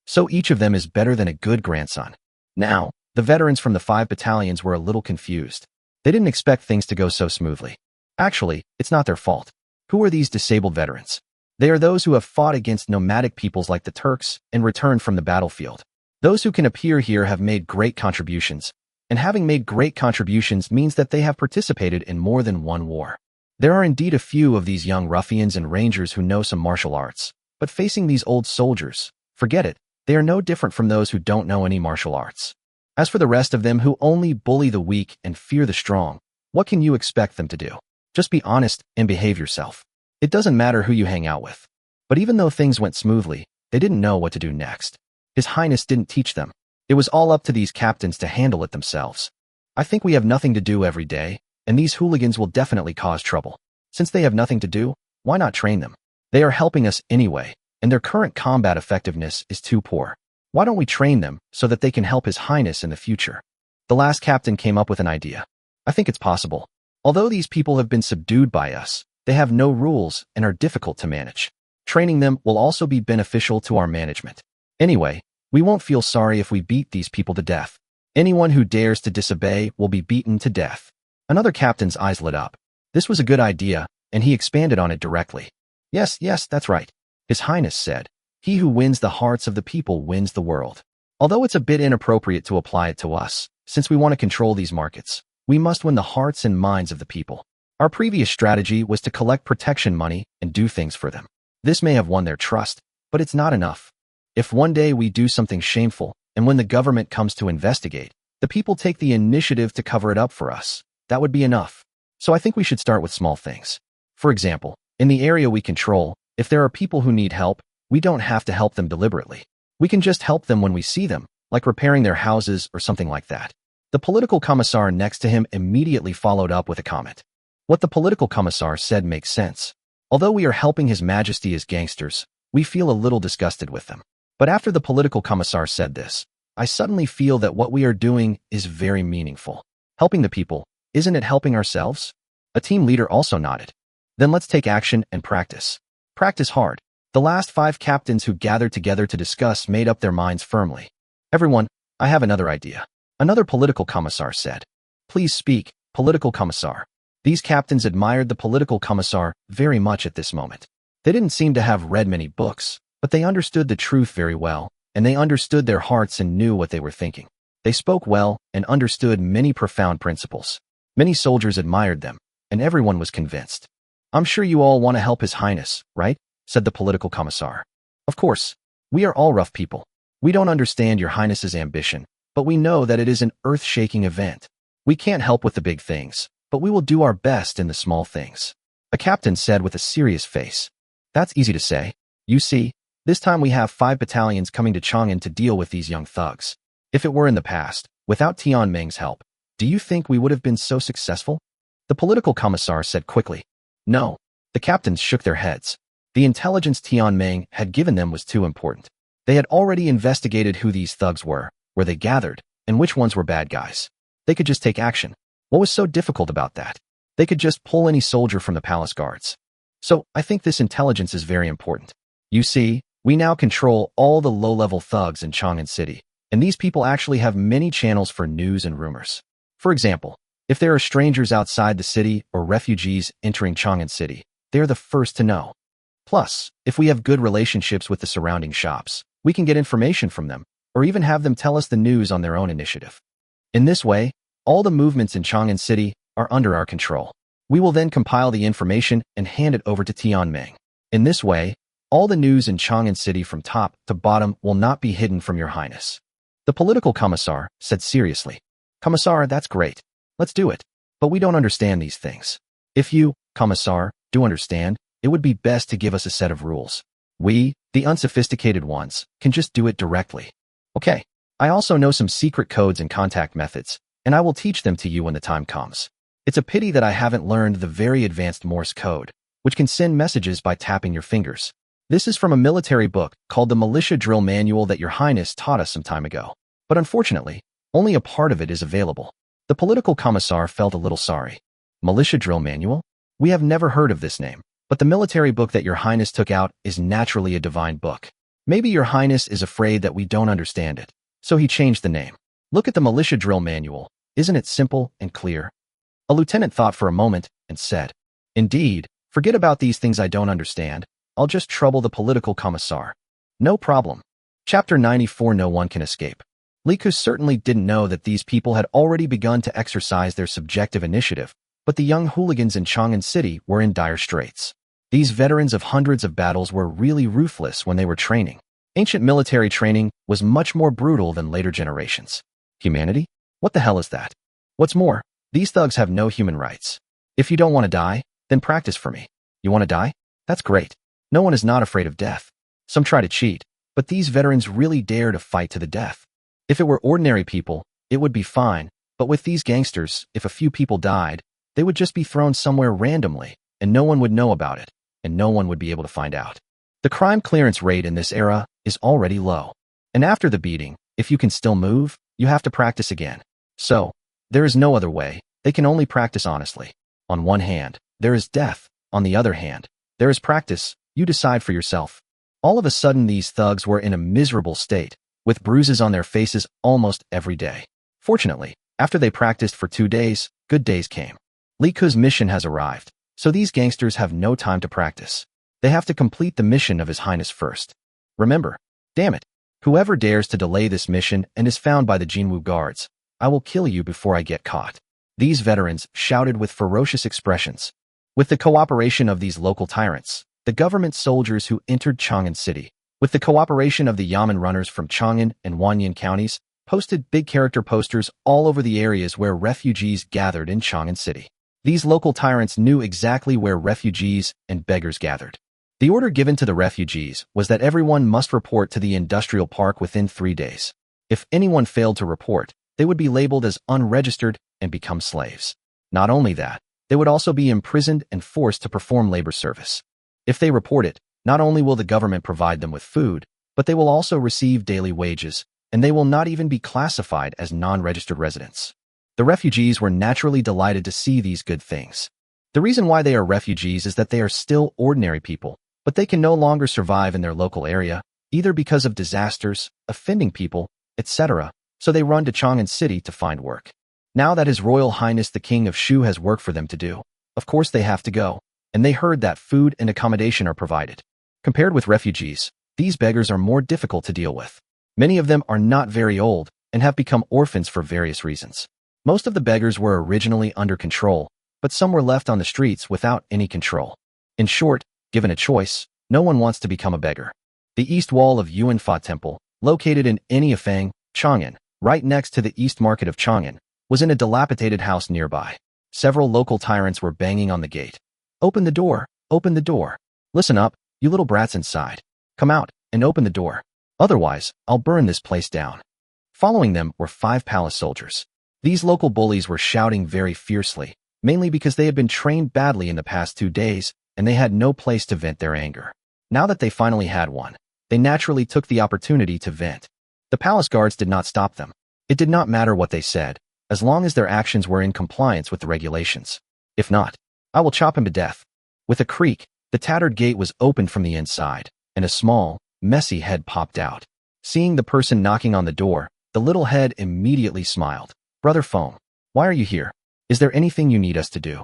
So each of them is better than a good grandson. Now, the veterans from the 5 battalions were a little confused. They didn't expect things to go so smoothly. Actually, it's not their fault. Who are these disabled veterans? They are those who have fought against nomadic peoples like the Turks and returned from the battlefield. Those who can appear here have made great contributions, and having made great contributions means that they have participated in more than one war. There are indeed a few of these young ruffians and rangers who know some martial arts, but facing these old soldiers, forget it, they are no different from those who don't know any martial arts. As for the rest of them who only bully the weak and fear the strong, what can you expect them to do? Just be honest and behave yourself. It doesn't matter who you hang out with. But even though things went smoothly, they didn't know what to do next. His Highness didn't teach them. It was all up to these captains to handle it themselves. I think we have nothing to do every day, and these hooligans will definitely cause trouble. Since they have nothing to do, why not train them? They are helping us anyway, and their current combat effectiveness is too poor. Why don't we train them so that they can help His Highness in the future? The last captain came up with an idea. I think it's possible. Although these people have been subdued by us, they have no rules and are difficult to manage. Training them will also be beneficial to our management. Anyway, we won't feel sorry if we beat these people to death. Anyone who dares to disobey will be beaten to death. Another captain's eyes lit up. This was a good idea, and he expanded on it directly. Yes, that's right. His Highness said, he who wins the hearts of the people wins the world. Although it's a bit inappropriate to apply it to us, since we want to control these markets, we must win the hearts and minds of the people. Our previous strategy was to collect protection money and do things for them. This may have won their trust, but it's not enough. If one day we do something shameful, and when the government comes to investigate, the people take the initiative to cover it up for us, that would be enough. So I think we should start with small things. For example, in the area we control, if there are people who need help, we don't have to help them deliberately. We can just help them when we see them, like repairing their houses or something like that. The political commissar next to him immediately followed up with a comment. What the political commissar said makes sense. Although we are helping His Majesty as gangsters, we feel a little disgusted with them. But after the political commissar said this, I suddenly feel that what we are doing is very meaningful. Helping the people, isn't it helping ourselves? A team leader also nodded. Then let's take action and practice. Practice hard. The last 5 captains who gathered together to discuss made up their minds firmly. Everyone, I have another idea. Another political commissar said. Please speak, political commissar. These captains admired the political commissar very much at this moment. They didn't seem to have read many books, but they understood the truth very well, and they understood their hearts and knew what they were thinking. They spoke well and understood many profound principles. Many soldiers admired them, and everyone was convinced. I'm sure you all want to help His Highness, right? Said the political commissar. Of course. We are all rough people. We don't understand Your Highness's ambition, but we know that it is an earth-shaking event. We can't help with the big things, but we will do our best in the small things. A captain said with a serious face. That's easy to say. You see, this time we have 5 battalions coming to Chang'an to deal with these young thugs. If it were in the past, without Tian Meng's help, do you think we would have been so successful? The political commissar said quickly. No. The captains shook their heads. The intelligence Tian Meng had given them was too important. They had already investigated who these thugs were, where they gathered, and which ones were bad guys. They could just take action. What was so difficult about that? They could just pull any soldier from the palace guards. So, I think this intelligence is very important. You see, we now control all the low-level thugs in Chang'an City, and these people actually have many channels for news and rumors. For example, if there are strangers outside the city or refugees entering Chang'an City, they are the first to know. Plus, if we have good relationships with the surrounding shops, we can get information from them, or even have them tell us the news on their own initiative. In this way, all the movements in Chang'an City are under our control. We will then compile the information and hand it over to Tian Meng. In this way, all the news in Chang'an City from top to bottom will not be hidden from Your Highness. The political commissar said seriously. Commissar, that's great. Let's do it. But we don't understand these things. If you, commissar, do understand, it would be best to give us a set of rules. We, the unsophisticated ones, can just do it directly. Okay. I also know some secret codes and contact methods, and I will teach them to you when the time comes. It's a pity that I haven't learned the very advanced Morse code, which can send messages by tapping your fingers. This is from a military book called the Militia Drill Manual that Your Highness taught us some time ago. But unfortunately, only a part of it is available. The political commissar felt a little sorry. Militia Drill Manual? We have never heard of this name, but the military book that Your Highness took out is naturally a divine book. Maybe Your Highness is afraid that we don't understand it, so he changed the name. Look at the Militia Drill Manual. Isn't it simple and clear? A lieutenant thought for a moment and said, Indeed, forget about these things I don't understand. I'll just trouble the political commissar. No problem. Chapter 94. No one can escape. Li Ku certainly didn't know that these people had already begun to exercise their subjective initiative, but the young hooligans in Chang'an City were in dire straits. These veterans of hundreds of battles were really ruthless when they were training. Ancient military training was much more brutal than later generations. Humanity? What the hell is that? What's more, these thugs have no human rights. If you don't want to die, then practice for me. You want to die? That's great. No one is not afraid of death. Some try to cheat, but these veterans really dare to fight to the death. If it were ordinary people, it would be fine, but with these gangsters, if a few people died, they would just be thrown somewhere randomly, and no one would know about it, and no one would be able to find out. The crime clearance rate in this era is already low. And after the beating, if you can still move, you have to practice again. So, there is no other way. They can only practice honestly. On one hand, there is death. On the other hand, there is practice. You decide for yourself. All of a sudden, these thugs were in a miserable state, with bruises on their faces almost every day. Fortunately, after they practiced for 2 days, good days came. Li Ku's mission has arrived, so these gangsters have no time to practice. They have to complete the mission of His Highness first. Remember, damn it, whoever dares to delay this mission and is found by the Jinwu guards, I will kill you before I get caught. These veterans shouted with ferocious expressions. With the cooperation of these local tyrants, the government soldiers who entered Chang'an City, with the cooperation of the Yamen runners from Chang'an and Wanyan counties, posted big character posters all over the areas where refugees gathered in Chang'an City. These local tyrants knew exactly where refugees and beggars gathered. The order given to the refugees was that everyone must report to the industrial park within 3 days. If anyone failed to report, they would be labeled as unregistered and become slaves. Not only that, they would also be imprisoned and forced to perform labor service. If they report it, not only will the government provide them with food, but they will also receive daily wages, and they will not even be classified as non-registered residents. The refugees were naturally delighted to see these good things. The reason why they are refugees is that they are still ordinary people, but they can no longer survive in their local area, either because of disasters, offending people, etc., so they run to Chang'an City to find work. Now that His Royal Highness the King of Shu has work for them to do, of course they have to go, and they heard that food and accommodation are provided. Compared with refugees, these beggars are more difficult to deal with. Many of them are not very old and have become orphans for various reasons. Most of the beggars were originally under control, but some were left on the streets without any control. In short, given a choice, no one wants to become a beggar. The east wall of Yuanfa Temple, located in Eniafang, Chang'an, right next to the East Market of Chang'an, was in a dilapidated house nearby. Several local tyrants were banging on the gate. "Open the door! Open the door! Listen up, you little brats inside. Come out and open the door. Otherwise, I'll burn this place down." Following them were 5 palace soldiers. These local bullies were shouting very fiercely, mainly because they had been trained badly in the past 2 days, and they had no place to vent their anger. Now that they finally had one, they naturally took the opportunity to vent. The palace guards did not stop them. It did not matter what they said, as long as their actions were in compliance with the regulations. If not, I will chop him to death. With a creak, the tattered gate was opened from the inside, and a small, messy head popped out. Seeing the person knocking on the door, the little head immediately smiled. "Brother Foam, why are you here? Is there anything you need us to do?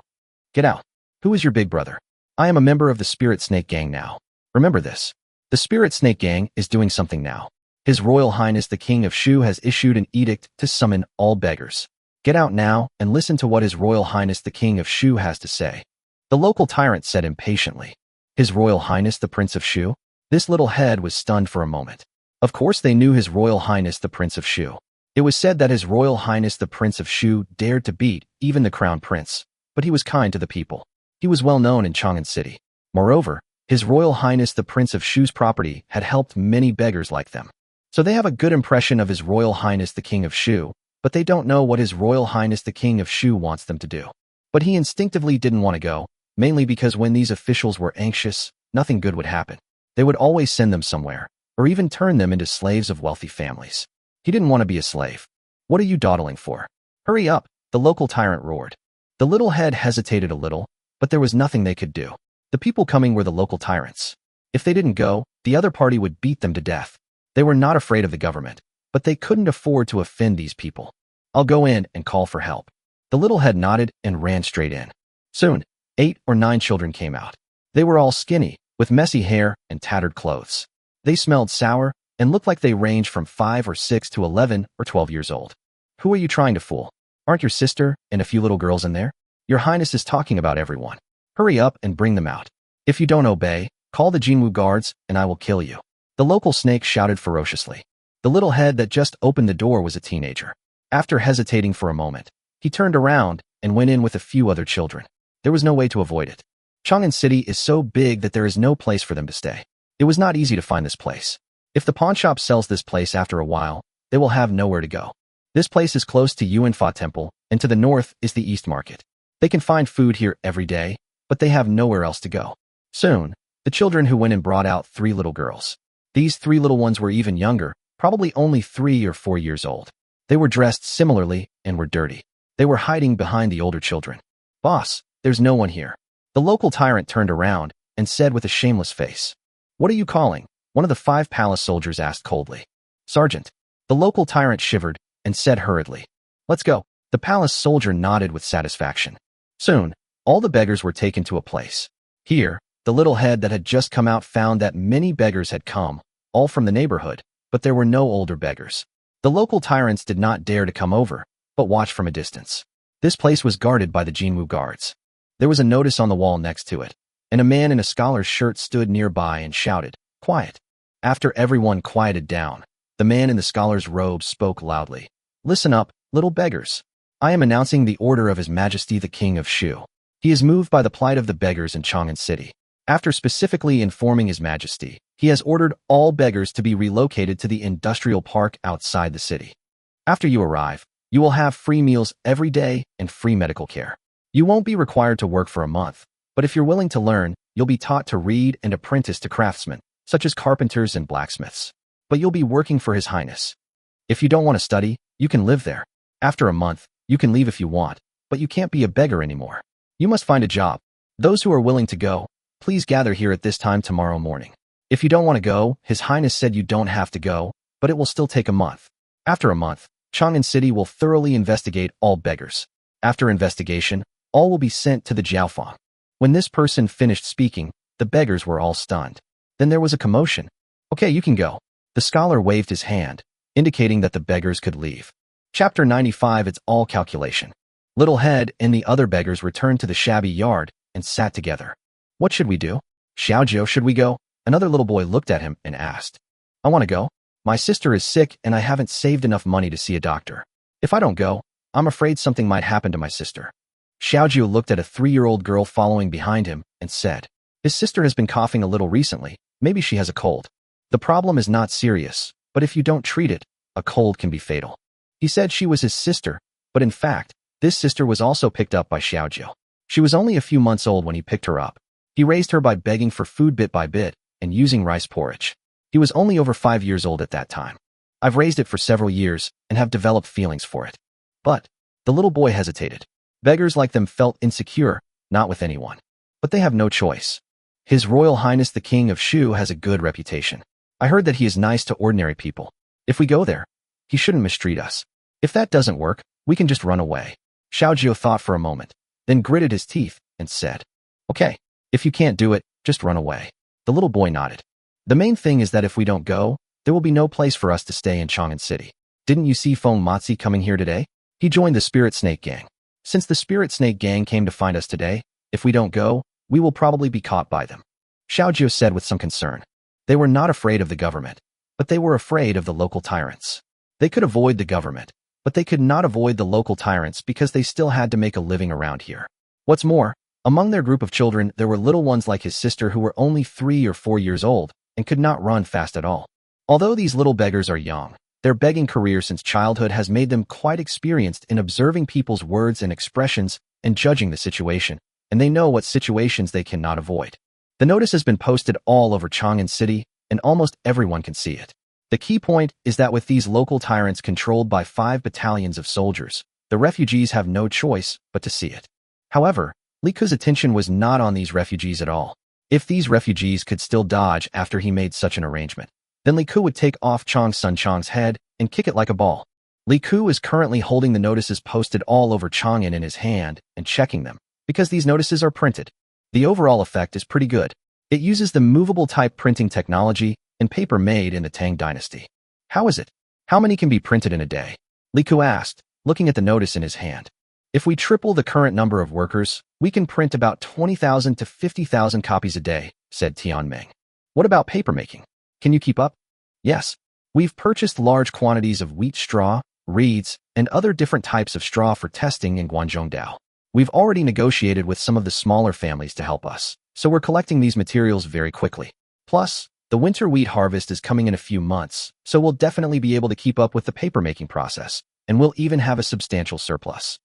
Get out. Who is your big brother? I am a member of the Spirit Snake Gang now. Remember this. The Spirit Snake Gang is doing something now. His Royal Highness the King of Shu has issued an edict to summon all beggars. Get out now and listen to what His Royal Highness the King of Shu has to say." The local tyrant said impatiently. "His Royal Highness the Prince of Shu?" This little head was stunned for a moment. Of course they knew His Royal Highness the Prince of Shu. It was said that His Royal Highness the Prince of Shu dared to beat even the Crown Prince, but he was kind to the people. He was well known in Chang'an City. Moreover, His Royal Highness the Prince of Shu's property had helped many beggars like them. So they have a good impression of His Royal Highness the King of Shu, but they don't know what His Royal Highness the King of Shu wants them to do. But he instinctively didn't want to go, mainly because when these officials were anxious, nothing good would happen. They would always send them somewhere, or even turn them into slaves of wealthy families. He didn't want to be a slave. "What are you dawdling for? Hurry up," the local tyrant roared. The little head hesitated a little, but there was nothing they could do. The people coming were the local tyrants. If they didn't go, the other party would beat them to death. They were not afraid of the government, but they couldn't afford to offend these people. "I'll go in and call for help." The little head nodded and ran straight in. Soon, 8 or 9 children came out. They were all skinny, with messy hair and tattered clothes. They smelled sour and looked like they ranged from 5 or 6 to 11 or 12 years old. "Who are you trying to fool? Aren't your sister and a few little girls in there? Your Highness is talking about everyone. Hurry up and bring them out. If you don't obey, call the Jinwu guards and I will kill you." The local snake shouted ferociously. The little head that just opened the door was a teenager. After hesitating for a moment, he turned around and went in with a few other children. There was no way to avoid it. Chang'an City is so big that there is no place for them to stay. It was not easy to find this place. If the pawn shop sells this place after a while, they will have nowhere to go. This place is close to Yuanfa Temple, and to the north is the East Market. They can find food here every day, but they have nowhere else to go. Soon, the children who went and brought out 3 little girls. These 3 little ones were even younger, probably only 3 or 4 years old. They were dressed similarly and were dirty. They were hiding behind the older children. "Boss, there's no one here." The local tyrant turned around and said with a shameless face. "What are you calling?" One of the 5 palace soldiers asked coldly. "Sergeant." The local tyrant shivered and said hurriedly. "Let's go." The palace soldier nodded with satisfaction. Soon, all the beggars were taken to a place. Here, the little head that had just come out found that many beggars had come, all from the neighborhood, but there were no older beggars. The local tyrants did not dare to come over, but watched from a distance. This place was guarded by the Jinwu guards. There was a notice on the wall next to it, and a man in a scholar's shirt stood nearby and shouted, "Quiet." After everyone quieted down, the man in the scholar's robe spoke loudly. "Listen up, little beggars. I am announcing the order of His Majesty the King of Shu. He is moved by the plight of the beggars in Chang'an City. After specifically informing His Majesty, he has ordered all beggars to be relocated to the industrial park outside the city. After you arrive, you will have free meals every day and free medical care. You won't be required to work for a month, but if you're willing to learn, you'll be taught to read and apprentice to craftsmen, such as carpenters and blacksmiths. But you'll be working for His Highness. If you don't want to study, you can live there. After a month, you can leave if you want, but you can't be a beggar anymore. You must find a job. Those who are willing to go, please gather here at this time tomorrow morning. If you don't want to go, His Highness said you don't have to go, but it will still take a month. After a month, Chang'an City will thoroughly investigate all beggars. After investigation, all will be sent to the Jiaofang." When this person finished speaking, the beggars were all stunned. Then there was a commotion. "Okay, you can go." The scholar waved his hand, indicating that the beggars could leave. Chapter 95. It's all calculation. Little Head and the other beggars returned to the shabby yard and sat together. "What should we do? Xiaojiu, should we go?" Another little boy looked at him and asked. "I want to go. My sister is sick and I haven't saved enough money to see a doctor. If I don't go, I'm afraid something might happen to my sister." Xiaojiu looked at a 3-year-old girl following behind him and said, "His sister has been coughing a little recently. Maybe she has a cold. The problem is not serious, but if you don't treat it, a cold can be fatal." He said she was his sister, but in fact, this sister was also picked up by Xiaojiu. She was only a few months old when he picked her up. He raised her by begging for food bit by bit and using rice porridge. He was only over 5 years old at that time. "I've raised it for several years and have developed feelings for it." But the little boy hesitated. Beggars like them felt insecure, not with anyone. But they have no choice. His Royal Highness the King of Shu has a good reputation. I heard that he is nice to ordinary people. If we go there, he shouldn't mistreat us. If that doesn't work, we can just run away. Xiaojiu thought for a moment, then gritted his teeth and said, "Okay, if you can't do it, just run away." The little boy nodded. "The main thing is that if we don't go, there will be no place for us to stay in Chang'an City. Didn't you see Feng Matzi coming here today? He joined the Spirit Snake Gang. Since the Spirit Snake Gang came to find us today, if we don't go, we will probably be caught by them." Xiaojiu said with some concern. They were not afraid of the government, but they were afraid of the local tyrants. They could avoid the government, but they could not avoid the local tyrants because they still had to make a living around here. What's more, among their group of children, there were little ones like his sister who were only 3 or 4 years old and could not run fast at all. Although these little beggars are young, their begging career since childhood has made them quite experienced in observing people's words and expressions and judging the situation, and they know what situations they cannot avoid. The notice has been posted all over Chang'an City, and almost everyone can see it. The key point is that with these local tyrants controlled by 5 battalions of soldiers, the refugees have no choice but to see it. However, Li Ke's attention was not on these refugees at all. If these refugees could still dodge after he made such an arrangement, then Li Ke would take off Chang Sun Chang's head and kick it like a ball. Li Ke is currently holding the notices posted all over Chang'an in his hand and checking them, because these notices are printed. The overall effect is pretty good. It uses the movable type printing technology and paper made in the Tang dynasty. "How is it? How many can be printed in a day?" Li Ke asked, looking at the notice in his hand. "If we triple the current number of workers, we can print about 20,000 to 50,000 copies a day," said Tianming. "What about papermaking? Can you keep up?" "Yes. We've purchased large quantities of wheat straw, reeds, and other different types of straw for testing in Guangzhongdao. We've already negotiated with some of the smaller families to help us, so we're collecting these materials very quickly. Plus, the winter wheat harvest is coming in a few months, so we'll definitely be able to keep up with the papermaking process, and we'll even have a substantial surplus.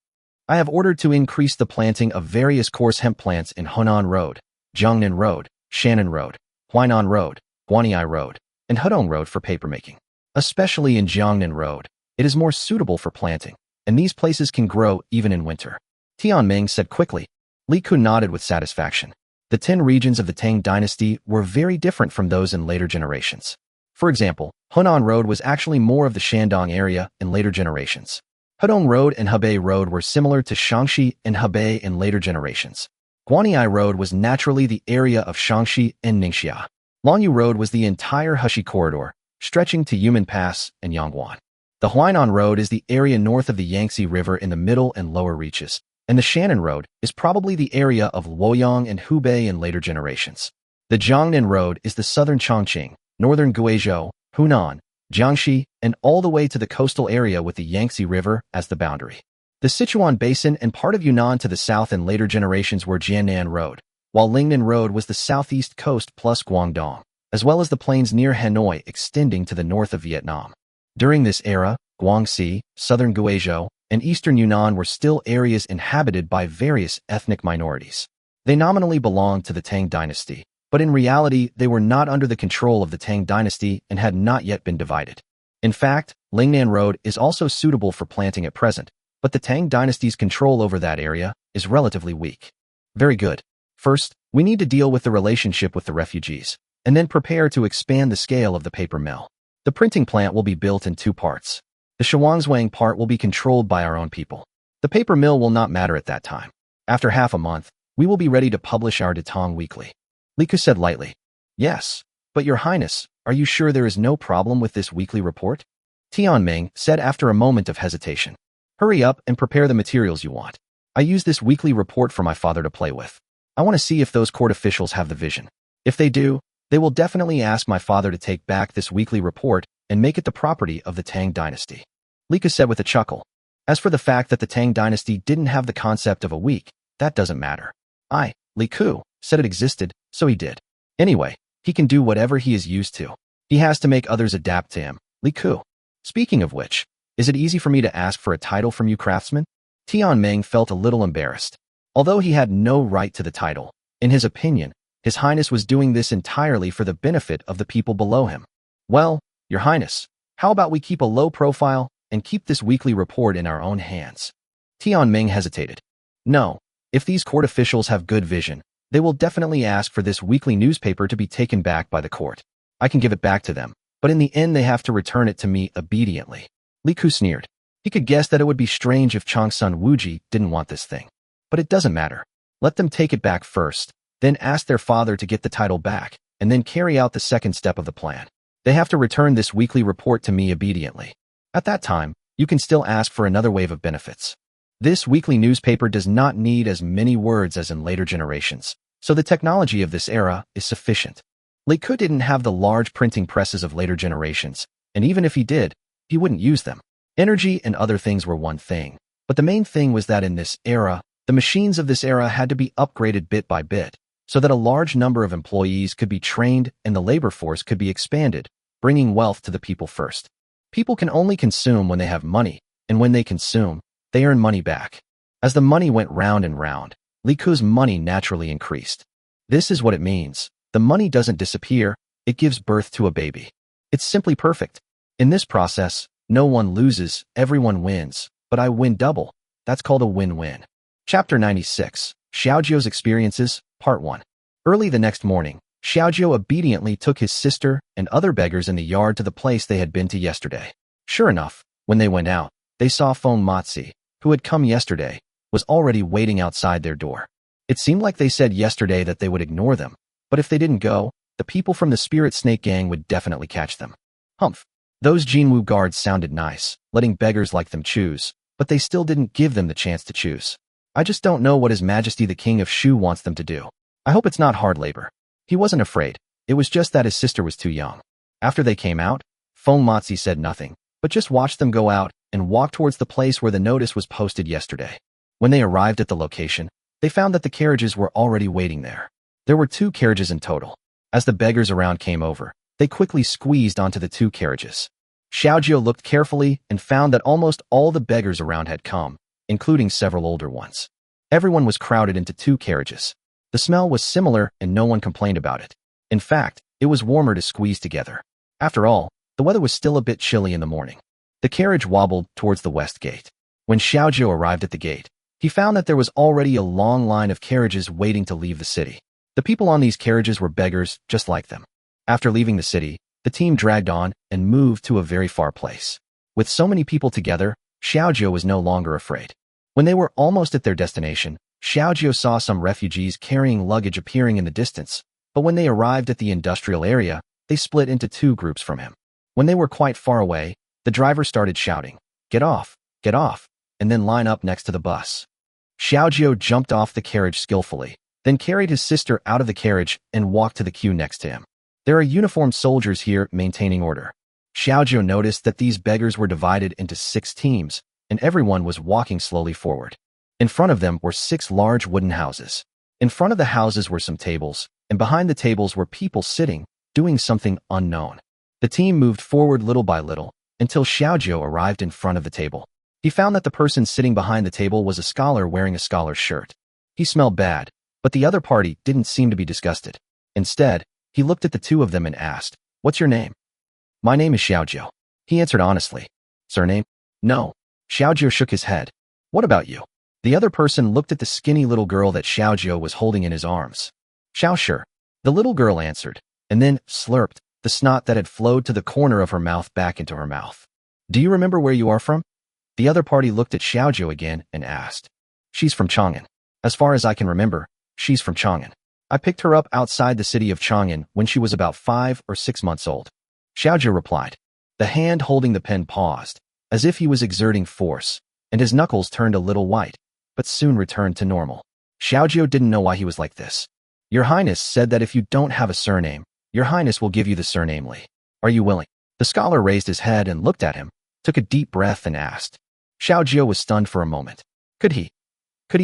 I have ordered to increase the planting of various coarse hemp plants in Henan Road, Jiangnan Road, Shannon Road, Huainan Road, Guanyi Road, and Hudong Road for papermaking. Especially in Jiangnan Road, it is more suitable for planting, and these places can grow even in winter." Tianming said quickly. Li Ke nodded with satisfaction. The 10 regions of the Tang dynasty were very different from those in later generations. For example, Henan Road was actually more of the Shandong area in later generations. Hudong Road and Hebei Road were similar to Shaanxi and Hebei in later generations. Guanyi Road was naturally the area of Shaanxi and Ningxia. Longyu Road was the entire Heshi corridor, stretching to Yumen Pass and Yangguan. The Huainan Road is the area north of the Yangtze River in the middle and lower reaches, and the Shannon Road is probably the area of Luoyang and Hubei in later generations. The Jiangnan Road is the southern Chongqing, northern Guizhou, Hunan, Jiangxi, and all the way to the coastal area with the Yangtze River as the boundary. The Sichuan Basin and part of Yunnan to the south in later generations were Jiannan Road, while Lingnan Road was the southeast coast plus Guangdong, as well as the plains near Hanoi extending to the north of Vietnam. During this era, Guangxi, southern Guizhou, and eastern Yunnan were still areas inhabited by various ethnic minorities. They nominally belonged to the Tang dynasty, but in reality they were not under the control of the Tang dynasty and had not yet been divided. In fact, Lingnan Road is also suitable for planting at present, but the Tang dynasty's control over that area is relatively weak. Very good. First, we need to deal with the relationship with the refugees, and then prepare to expand the scale of the paper mill. The printing plant will be built in two parts. The Shuangzuang part will be controlled by our own people. The paper mill will not matter at that time. After half a month, we will be ready to publish our Datong weekly. Li Ke said lightly. Yes, but Your Highness, are you sure there is no problem with this weekly report? Tianming said after a moment of hesitation. Hurry up and prepare the materials you want. I use this weekly report for my father to play with. I want to see if those court officials have the vision. If they do, they will definitely ask my father to take back this weekly report and make it the property of the Tang dynasty. Li Ke said with a chuckle. As for the fact that the Tang dynasty didn't have the concept of a week, that doesn't matter. Li Ke, said it existed, so he did. Anyway, he can do whatever he is used to. He has to make others adapt to him. Li Ke. Speaking of which, is it easy for me to ask for a title from you craftsmen? Tianming felt a little embarrassed. Although he had no right to the title, in his opinion, His Highness was doing this entirely for the benefit of the people below him. Well, Your Highness, how about we keep a low profile and keep this weekly report in our own hands? Tianming hesitated. No, if these court officials have good vision, they will definitely ask for this weekly newspaper to be taken back by the court. I can give it back to them, but in the end they have to return it to me obediently. Li Ke sneered. He could guess that it would be strange if Changsun Wuji didn't want this thing. But it doesn't matter. Let them take it back first, then ask their father to get the title back, and then carry out the second step of the plan. They have to return this weekly report to me obediently. At that time, you can still ask for another wave of benefits. This weekly newspaper does not need as many words as in later generations, so the technology of this era is sufficient. Li Ke didn't have the large printing presses of later generations, and even if he did, he wouldn't use them. Energy and other things were one thing, but the main thing was that in this era, the machines of this era had to be upgraded bit by bit, so that a large number of employees could be trained and the labor force could be expanded, bringing wealth to the people first. People can only consume when they have money, and when they consume, they earn money back. As the money went round and round, Li Ke's money naturally increased. This is what it means. The money doesn't disappear, it gives birth to a baby. It's simply perfect. In this process, no one loses, everyone wins, but I win double. That's called a win-win. Chapter 96, Xiaojiu's Experiences, Part 1. Early the next morning, Xiaojiu obediently took his sister and other beggars in the yard to the place they had been to yesterday. Sure enough, when they went out, they saw Feng Matzi, who had come yesterday, was already waiting outside their door. It seemed like they said yesterday that they would ignore them, but if they didn't go, the people from the Spirit Snake Gang would definitely catch them. Humph. Those Jinwu guards sounded nice, letting beggars like them choose, but they still didn't give them the chance to choose. I just don't know what His Majesty the King of Shu wants them to do. I hope it's not hard labor. He wasn't afraid. It was just that his sister was too young. After they came out, Feng Matzi said nothing, but just watched them go out and walk towards the place where the notice was posted yesterday. When they arrived at the location, they found that the carriages were already waiting there. There were 2 carriages in total. As the beggars around came over, they quickly squeezed onto the 2 carriages. Xiaojiu looked carefully and found that almost all the beggars around had come, including several older ones. Everyone was crowded into 2 carriages. The smell was similar and no one complained about it. In fact, it was warmer to squeeze together. After all, the weather was still a bit chilly in the morning. The carriage wobbled towards the west gate. When Xiaojiu arrived at the gate, he found that there was already a long line of carriages waiting to leave the city. The people on these carriages were beggars just like them. After leaving the city, the team dragged on and moved to a very far place. With so many people together, Xiaojiu was no longer afraid. When they were almost at their destination, Xiaojiu saw some refugees carrying luggage appearing in the distance, but when they arrived at the industrial area, they split into 2 groups from him. When they were quite far away, The driver started shouting, get off, and then line up next to the bus. Xiaojiu jumped off the carriage skillfully, then carried his sister out of the carriage and walked to the queue next to him. There are uniformed soldiers here maintaining order. Xiaojiu noticed that these beggars were divided into 6 teams, and everyone was walking slowly forward. In front of them were 6 large wooden houses. In front of the houses were some tables, and behind the tables were people sitting, doing something unknown. The team moved forward little by little, until Xiaojiu arrived in front of the table. He found that the person sitting behind the table was a scholar wearing a scholar's shirt. He smelled bad, but the other party didn't seem to be disgusted. Instead, he looked at the 2 of them and asked, "What's your name?" "My name is Xiaojiu," he answered honestly. "Surname?" "No." Xiaojiu shook his head. "What about you?" The other person looked at the skinny little girl that Xiaojiu was holding in his arms. "Xiaoshi," the little girl answered, and then slurped the snot that had flowed to the corner of her mouth back into her mouth. "Do you remember where you are from?" The other party looked at Xiaojiu again and asked. "She's from Chang'an. As far as I can remember, she's from Chang'an. I picked her up outside the city of Chang'an when she was about 5 or 6 months old." Xiaojiu replied. The hand holding the pen paused, as if he was exerting force, and his knuckles turned a little white, but soon returned to normal. Xiaojiu didn't know why he was like this. "Your Highness said that if you don't have a surname, Your Highness will give you the surname Li. Are you willing?" The scholar raised his head and looked at him, took a deep breath and asked. Xiaojiu was stunned for a moment. Could he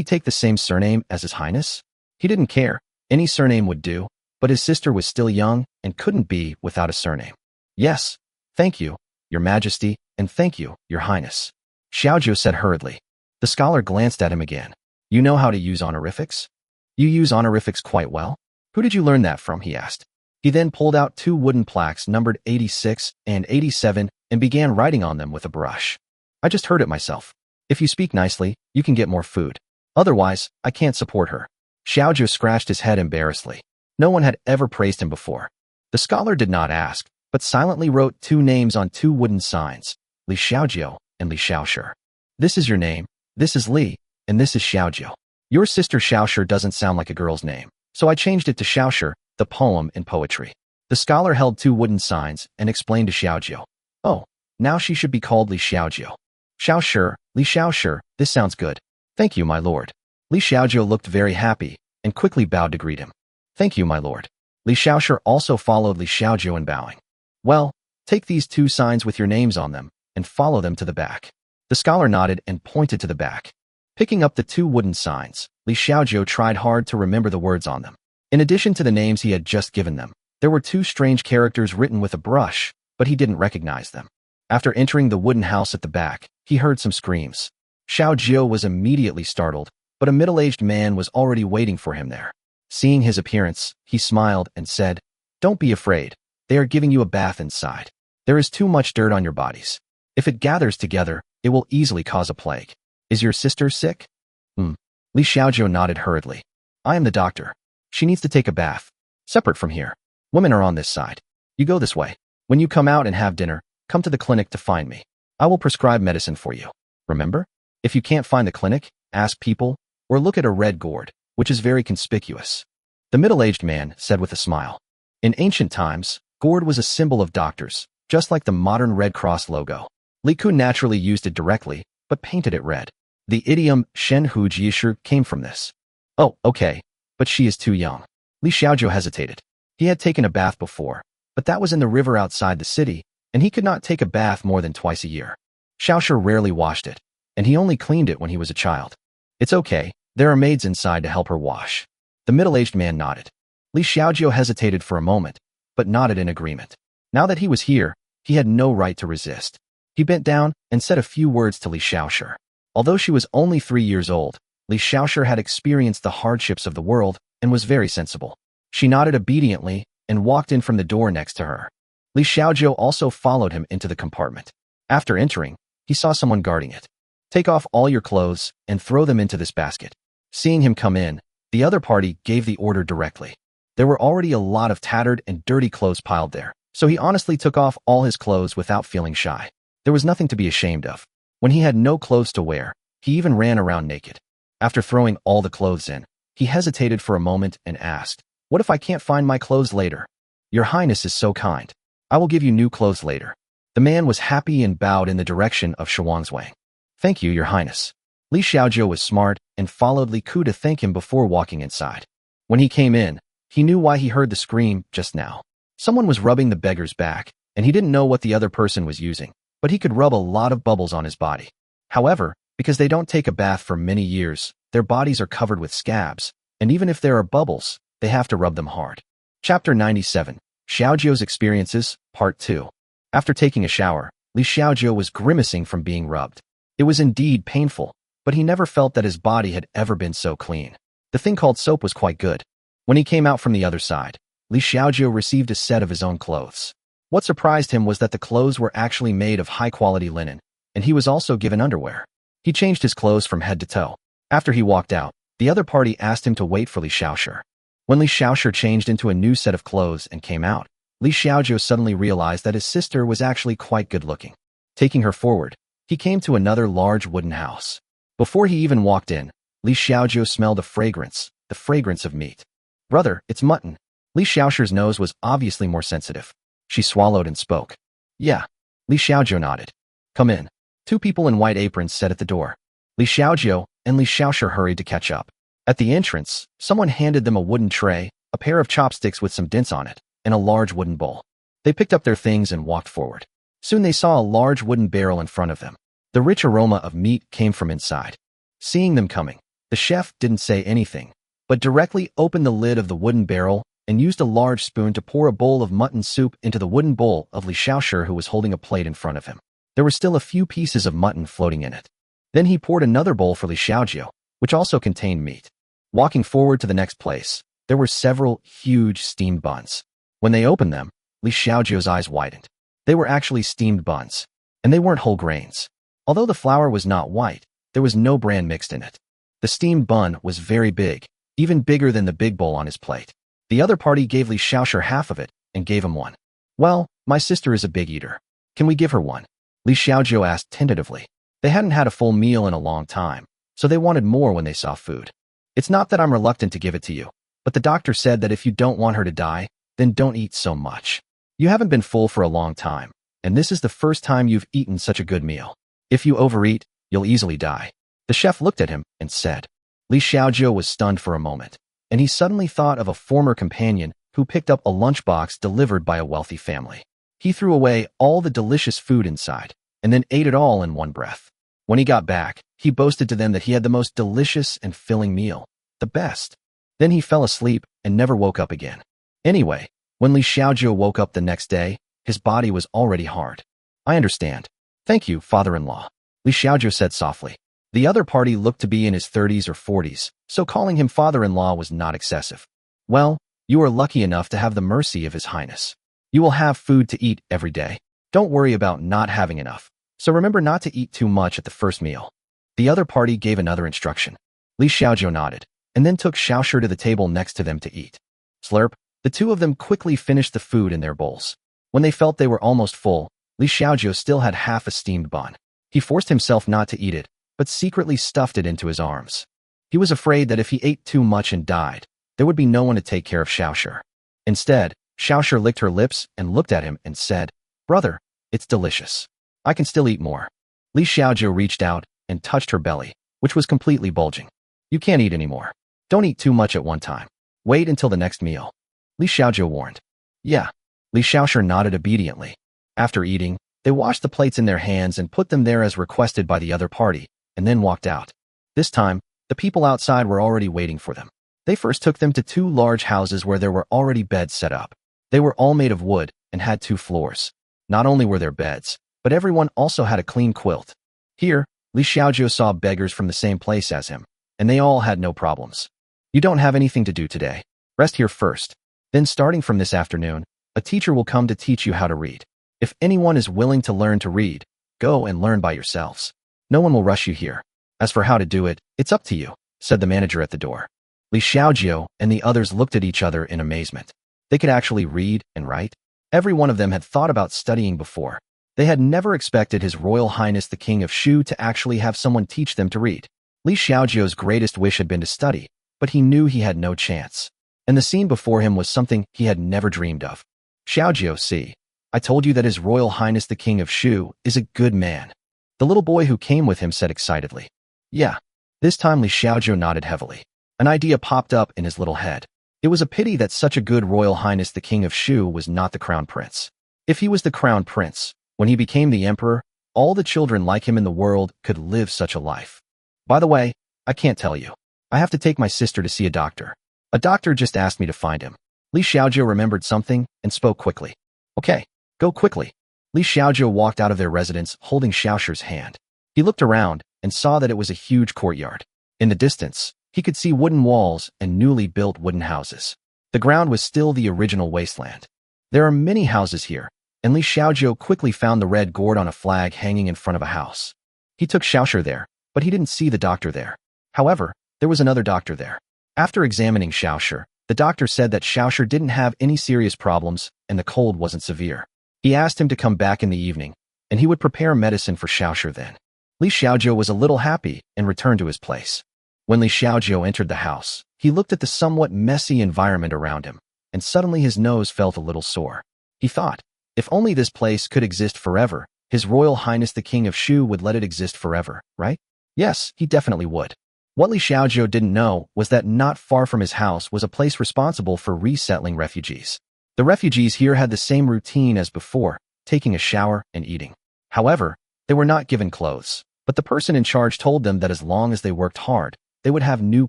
take the same surname as His Highness? He didn't care. Any surname would do, but his sister was still young and couldn't be without a surname. "Yes, thank you, Your Majesty, and thank you, Your Highness," Xiaojiu said hurriedly. The scholar glanced at him again. "You know how to use honorifics? You use honorifics quite well? Who did you learn that from?" he asked. He then pulled out 2 wooden plaques numbered 86 and 87 and began writing on them with a brush. "I just heard it myself. If you speak nicely, you can get more food. Otherwise, I can't support her." Xiaojiu scratched his head embarrassedly. No one had ever praised him before. The scholar did not ask, but silently wrote 2 names on 2 wooden signs, Li Xiaojiu and Li Xiaoshi. "This is your name, this is Li, and this is Xiaojiu. Your sister Xiaoshi doesn't sound like a girl's name, so I changed it to Xiaoshi, the poem in poetry." The scholar held 2 wooden signs and explained to Xiaojiu. "Oh, now she should be called Li Xiaojiu." "Xiaoshi, Li Xiaoshi, this sounds good. Thank you, my lord." Li Xiaojiu looked very happy and quickly bowed to greet him. "Thank you, my lord." Li Xiaoshi also followed Li Xiaojiu in bowing. "Well, take these 2 signs with your names on them and follow them to the back." The scholar nodded and pointed to the back. Picking up the 2 wooden signs, Li Xiaojiu tried hard to remember the words on them. In addition to the names he had just given them, there were 2 strange characters written with a brush, but he didn't recognize them. After entering the wooden house at the back, he heard some screams. Xiaojiu was immediately startled, but a middle-aged man was already waiting for him there. Seeing his appearance, he smiled and said, "Don't be afraid. They are giving you a bath inside. There is too much dirt on your bodies. If it gathers together, it will easily cause a plague. Is your sister sick?" Li Xiaojiu nodded hurriedly. "I am the doctor. She needs to take a bath. Separate from here. Women are on this side. You go this way. When you come out and have dinner, come to the clinic to find me. I will prescribe medicine for you. Remember? If you can't find the clinic, ask people, or look at a red gourd, which is very conspicuous." The middle-aged man said with a smile. In ancient times, gourd was a symbol of doctors, just like the modern Red Cross logo. Li Kun naturally used it directly, but painted it red. The idiom Shen Hu Jishu came from this. "Oh, okay, but she is too young." Li Xiaojiu hesitated. He had taken a bath before, but that was in the river outside the city, and he could not take a bath more than twice a year. Xiaoshi rarely washed it, and he only cleaned it when he was a child. "It's okay, there are maids inside to help her wash." The middle-aged man nodded. Li Xiaojiu hesitated for a moment, but nodded in agreement. Now that he was here, he had no right to resist. He bent down and said a few words to Li Xiaoshi. Although she was only 3 years old, Li Xiaoshi had experienced the hardships of the world and was very sensible. She nodded obediently and walked in from the door next to her. Li Xiaojiu also followed him into the compartment. After entering, he saw someone guarding it. "Take off all your clothes and throw them into this basket." Seeing him come in, the other party gave the order directly. There were already a lot of tattered and dirty clothes piled there, so he honestly took off all his clothes without feeling shy. There was nothing to be ashamed of. When he had no clothes to wear, he even ran around naked. After throwing all the clothes in, he hesitated for a moment and asked, "What if I can't find my clothes later?" "Your Highness is so kind. I will give you new clothes later." The man was happy and bowed in the direction of Shuangzwang. Thank you, Your Highness. Li Xiaojiu was smart and followed Li Ku to thank him before walking inside. When he came in, he knew why he heard the scream just now. Someone was rubbing the beggar's back, and he didn't know what the other person was using, but he could rub a lot of bubbles on his body. However, because they don't take a bath for many years, their bodies are covered with scabs, and even if there are bubbles, they have to rub them hard. Chapter 97, Xiaojiu's Experiences, Part 2. After taking a shower, Li Xiaojiu was grimacing from being rubbed. It was indeed painful, but he never felt that his body had ever been so clean. The thing called soap was quite good. When he came out from the other side, Li Xiaojiu received a set of his own clothes. What surprised him was that the clothes were actually made of high-quality linen, and he was also given underwear. He changed his clothes from head to toe. After he walked out, the other party asked him to wait for Li Xiaoshi. When Li Xiaoshi changed into a new set of clothes and came out, Li Xiaojiu suddenly realized that his sister was actually quite good-looking. Taking her forward, he came to another large wooden house. Before he even walked in, Li Xiaojiu smelled a fragrance, the fragrance of meat. Brother, it's mutton. Li Xiaoshi's nose was obviously more sensitive. She swallowed and spoke. Yeah. Li Xiaojiu nodded. Come in. Two people in white aprons sat at the door. Li Xiaojiu and Li Xiaoshi hurried to catch up. At the entrance, someone handed them a wooden tray, a pair of chopsticks with some dents on it, and a large wooden bowl. They picked up their things and walked forward. Soon they saw a large wooden barrel in front of them. The rich aroma of meat came from inside. Seeing them coming, the chef didn't say anything, but directly opened the lid of the wooden barrel and used a large spoon to pour a bowl of mutton soup into the wooden bowl of Li Xiaoshi, who was holding a plate in front of him. There were still a few pieces of mutton floating in it. Then he poured another bowl for Li Xiaojiu, which also contained meat. Walking forward to the next place, there were several huge steamed buns. When they opened them, Li Xiaojiu's eyes widened. They were actually steamed buns, and they weren't whole grains. Although the flour was not white, there was no bran mixed in it. The steamed bun was very big, even bigger than the big bowl on his plate. The other party gave Li Xiaoshi half of it and gave him one. Well, my sister is a big eater. Can we give her one? Li Xiaojiu asked tentatively. They hadn't had a full meal in a long time, so they wanted more when they saw food. It's not that I'm reluctant to give it to you, but the doctor said that if you don't want her to die, then don't eat so much. You haven't been full for a long time, and this is the first time you've eaten such a good meal. If you overeat, you'll easily die. The chef looked at him and said. Li Xiaojiu was stunned for a moment, and he suddenly thought of a former companion who picked up a lunchbox delivered by a wealthy family. He threw away all the delicious food inside, and then ate it all in one breath. When he got back, he boasted to them that he had the most delicious and filling meal, the best. Then he fell asleep and never woke up again. Anyway, when Li Xiaojiu woke up the next day, his body was already hard. I understand. Thank you, father-in-law, Li Xiaojiu said softly. The other party looked to be in his 30s or 40s, so calling him father-in-law was not excessive. Well, you are lucky enough to have the mercy of His Highness. You will have food to eat every day. Don't worry about not having enough, so remember not to eat too much at the first meal. The other party gave another instruction. Li Xiaojiu nodded, and then took Xiaoshi to the table next to them to eat. Slurp, the two of them quickly finished the food in their bowls. When they felt they were almost full, Li Xiaojiu still had half a steamed bun. He forced himself not to eat it, but secretly stuffed it into his arms. He was afraid that if he ate too much and died, there would be no one to take care of Xiaoshi. Instead, Xiaoshi licked her lips and looked at him and said, Brother, it's delicious. I can still eat more. Li Xiaojiu reached out and touched her belly, which was completely bulging. You can't eat anymore. Don't eat too much at one time. Wait until the next meal. Li Xiaojiu warned. Yeah. Li Xiaoshi nodded obediently. After eating, they washed the plates in their hands and put them there as requested by the other party, and then walked out. This time, the people outside were already waiting for them. They first took them to two large houses where there were already beds set up. They were all made of wood and had 2 floors. Not only were there beds, but everyone also had a clean quilt. Here, Li Xiaojiu saw beggars from the same place as him, and they all had no problems. You don't have anything to do today. Rest here first. Then starting from this afternoon, a teacher will come to teach you how to read. If anyone is willing to learn to read, go and learn by yourselves. No one will rush you here. As for how to do it, it's up to you, said the manager at the door. Li Xiaojiu and the others looked at each other in amazement. They could actually read and write. Every one of them had thought about studying before. They had never expected His Royal Highness the King of Shu to actually have someone teach them to read. Li Xiaojiu's greatest wish had been to study, but he knew he had no chance. And the scene before him was something he had never dreamed of. Xiaojiu, see. I told you that His Royal Highness the King of Shu is a good man. The little boy who came with him said excitedly. Yeah. This time Li Xiaozhou nodded heavily. An idea popped up in his little head. It was a pity that such a good Royal Highness the King of Shu was not the Crown Prince. If he was the Crown Prince, when he became the Emperor, all the children like him in the world could live such a life. By the way, I can't tell you. I have to take my sister to see a doctor. A doctor just asked me to find him. Li Xiaozhou remembered something and spoke quickly. Okay, go quickly. Li Xiaozhou walked out of their residence holding Xiaoshu's hand. He looked around and saw that it was a huge courtyard. In the distance, he could see wooden walls and newly built wooden houses. The ground was still the original wasteland. There are many houses here, and Li Xiaozhou quickly found the red gourd on a flag hanging in front of a house. He took Xiaoshu there, but he didn't see the doctor there. However, there was another doctor there. After examining Xiaoshu, the doctor said that Xiaoshu didn't have any serious problems and the cold wasn't severe. He asked him to come back in the evening, and he would prepare medicine for Xiaoshu then. Li Xiaozhou was a little happy and returned to his place. When Li Xiaozhou entered the house, he looked at the somewhat messy environment around him, and suddenly his nose felt a little sore. He thought, if only this place could exist forever, His Royal Highness the King of Shu would let it exist forever, right? Yes, he definitely would. What Li Xiaozhou didn't know was that not far from his house was a place responsible for resettling refugees. The refugees here had the same routine as before, taking a shower and eating. However, they were not given clothes, but the person in charge told them that as long as they worked hard, they would have new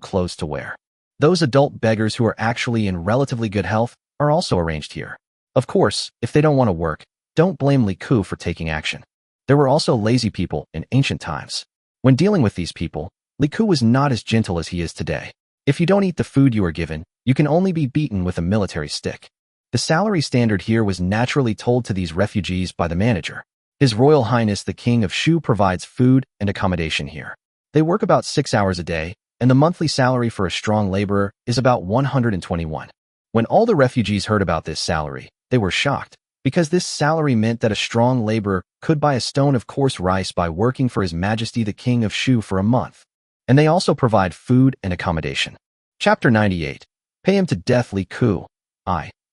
clothes to wear. Those adult beggars who are actually in relatively good health are also arranged here. Of course, if they don't want to work, don't blame Li Ku for taking action. There were also lazy people in ancient times. When dealing with these people, Li Ku was not as gentle as he is today. If you don't eat the food you are given, you can only be beaten with a military stick. The salary standard here was naturally told to these refugees by the manager. His Royal Highness the King of Shu provides food and accommodation here. They work about 6 hours a day, and the monthly salary for a strong laborer is about 121. When all the refugees heard about this salary, they were shocked, because this salary meant that a strong laborer could buy a stone of coarse rice by working for His Majesty the King of Shu for a month. And they also provide food and accommodation. Chapter 98. Pay him to death, Li Ku.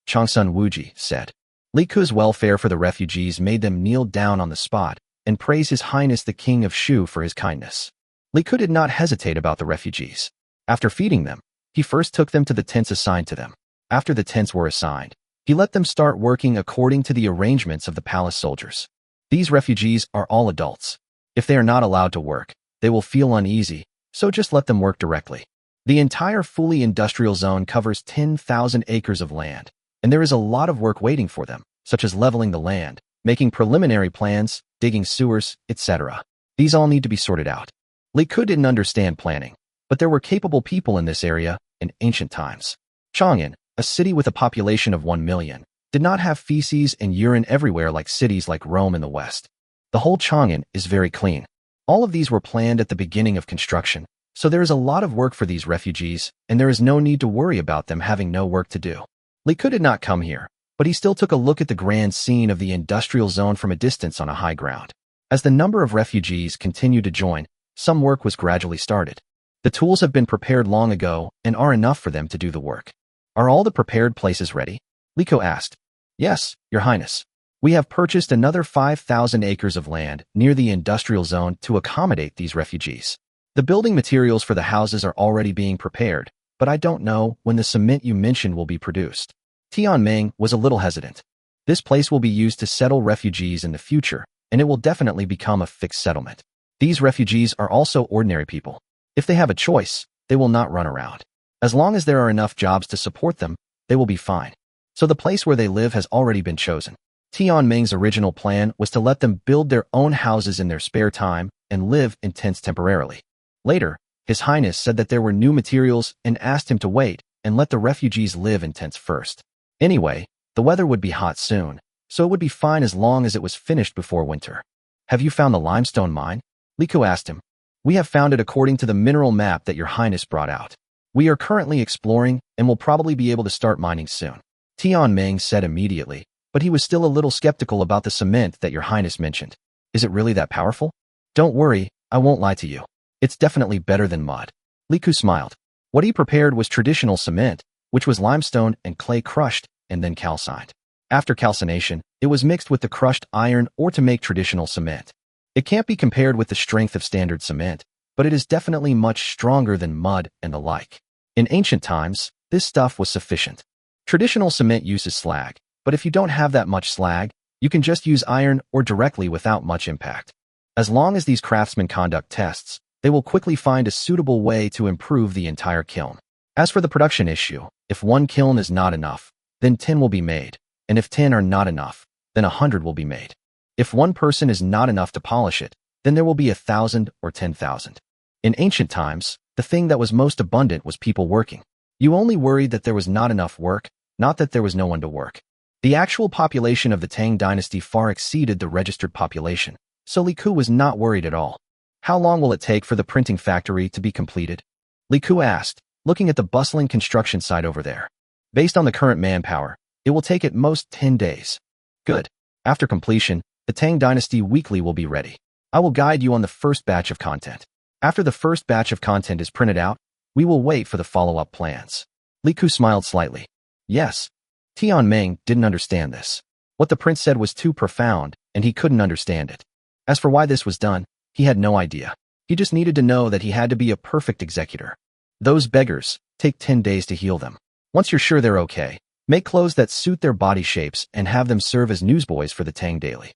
Changsun Wuji said. Li Ku's welfare for the refugees made them kneel down on the spot and praise His Highness the King of Shu for his kindness. Li Ku did not hesitate about the refugees. After feeding them, he first took them to the tents assigned to them. After the tents were assigned, he let them start working according to the arrangements of the palace soldiers. These refugees are all adults. If they are not allowed to work, they will feel uneasy, so just let them work directly. The entire fully industrial zone covers 10,000 acres of land, and there is a lot of work waiting for them, such as leveling the land, making preliminary plans, digging sewers, etc. These all need to be sorted out. Li Ku didn't understand planning, but there were capable people in this area in ancient times. Chang'an, a city with a population of 1 million, did not have feces and urine everywhere like cities like Rome in the West. The whole Chang'an is very clean. All of these were planned at the beginning of construction, so there is a lot of work for these refugees, and there is no need to worry about them having no work to do. Li Ku did not come here, but he still took a look at the grand scene of the industrial zone from a distance on a high ground. As the number of refugees continued to join, some work was gradually started. The tools have been prepared long ago and are enough for them to do the work. Are all the prepared places ready? Li Ku asked. Yes, Your Highness. We have purchased another 5,000 acres of land near the industrial zone to accommodate these refugees. The building materials for the houses are already being prepared, but I don't know when the cement you mentioned will be produced. Tianming was a little hesitant. This place will be used to settle refugees in the future, and it will definitely become a fixed settlement. These refugees are also ordinary people. If they have a choice, they will not run around. As long as there are enough jobs to support them, they will be fine. So the place where they live has already been chosen. Tianming's original plan was to let them build their own houses in their spare time and live in tents temporarily. Later, His Highness said that there were new materials and asked him to wait and let the refugees live in tents first. Anyway, the weather would be hot soon, so it would be fine as long as it was finished before winter. Have you found the limestone mine? Li Ku asked him. We have found it according to the mineral map that Your Highness brought out. We are currently exploring and will probably be able to start mining soon. Tianming said immediately, but he was still a little skeptical about the cement that Your Highness mentioned. Is it really that powerful? Don't worry, I won't lie to you. It's definitely better than mud. Li Ku smiled. What he prepared was traditional cement, which was limestone and clay crushed and then calcined. After calcination, it was mixed with the crushed iron or to make traditional cement. It can't be compared with the strength of standard cement, but it is definitely much stronger than mud and the like. In ancient times, this stuff was sufficient. Traditional cement uses slag, but if you don't have that much slag, you can just use iron or directly without much impact. As long as these craftsmen conduct tests, they will quickly find a suitable way to improve the entire kiln. As for the production issue, if one kiln is not enough, then 10 will be made, and if 10 are not enough, then 100 will be made. If one person is not enough to polish it, then there will be 1,000 or 10,000. In ancient times, the thing that was most abundant was people working. You only worried that there was not enough work, not that there was no one to work. The actual population of the Tang dynasty far exceeded the registered population, so Li Ku was not worried at all. How long will it take for the printing factory to be completed? Li Ku asked, looking at the bustling construction site over there. Based on the current manpower, it will take at most 10 days. Good. After completion, the Tang dynasty weekly will be ready. I will guide you on the first batch of content. After the first batch of content is printed out, we will wait for the follow-up plans. Li Ku smiled slightly. Yes. Tianming didn't understand this. What the prince said was too profound, and he couldn't understand it. As for why this was done, he had no idea. He just needed to know that he had to be a perfect executor. Those beggars, take 10 days to heal them. Once you're sure they're okay, make clothes that suit their body shapes and have them serve as newsboys for the Tang Daily.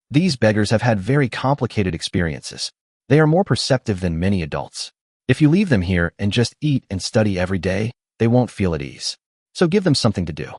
These beggars have had very complicated experiences. They are more perceptive than many adults. If you leave them here and just eat and study every day, they won't feel at ease. So give them something to do.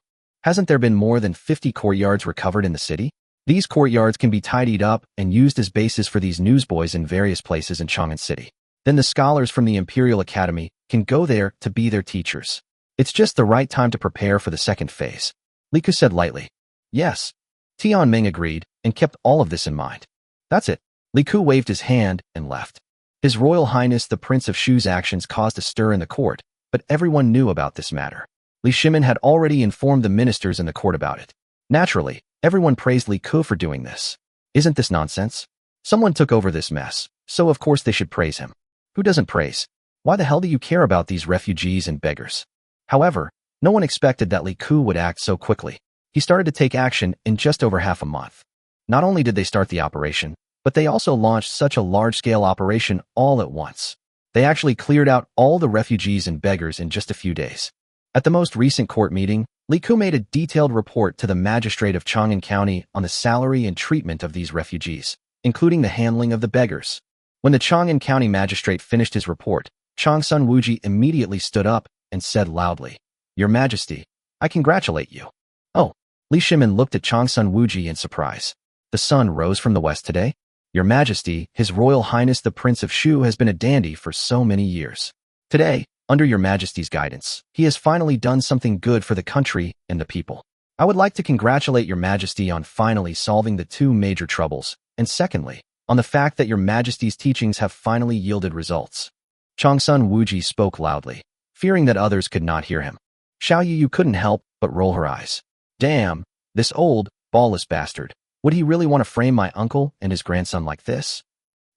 Hasn't there been more than 50 courtyards recovered in the city? These courtyards can be tidied up and used as bases for these newsboys in various places in Chang'an City. Then the scholars from the Imperial Academy can go there to be their teachers. It's just the right time to prepare for the second phase. Li Ku said lightly. Yes. Tianming agreed and kept all of this in mind. That's it. Li Ku waved his hand and left. His Royal Highness the Prince of Shu's actions caused a stir in the court, but everyone knew about this matter. Li Shimin had already informed the ministers in the court about it. Naturally, everyone praised Li Ku for doing this. Isn't this nonsense? Someone took over this mess, so of course they should praise him. Who doesn't praise? Why the hell do you care about these refugees and beggars? However, no one expected that Li Ku would act so quickly. He started to take action in just over half a month. Not only did they start the operation, but they also launched such a large-scale operation all at once. They actually cleared out all the refugees and beggars in just a few days. At the most recent court meeting, Li Ku made a detailed report to the magistrate of Chang'an County on the salary and treatment of these refugees, including the handling of the beggars. When the Chang'an County magistrate finished his report, Changsun Wuji immediately stood up and said loudly, "Your Majesty, I congratulate you." Oh, Li Shimin looked at Changsun Wuji in surprise. The sun rose from the west today? Your Majesty, His Royal Highness the Prince of Shu has been a dandy for so many years. Today, under Your Majesty's guidance, he has finally done something good for the country and the people. I would like to congratulate Your Majesty on finally solving the two major troubles, and secondly, on the fact that Your Majesty's teachings have finally yielded results. Changsun Wuji spoke loudly, fearing that others could not hear him. Xiao Yu couldn't help but roll her eyes. Damn, this old, ballless bastard. Would he really want to frame my uncle and his grandson like this?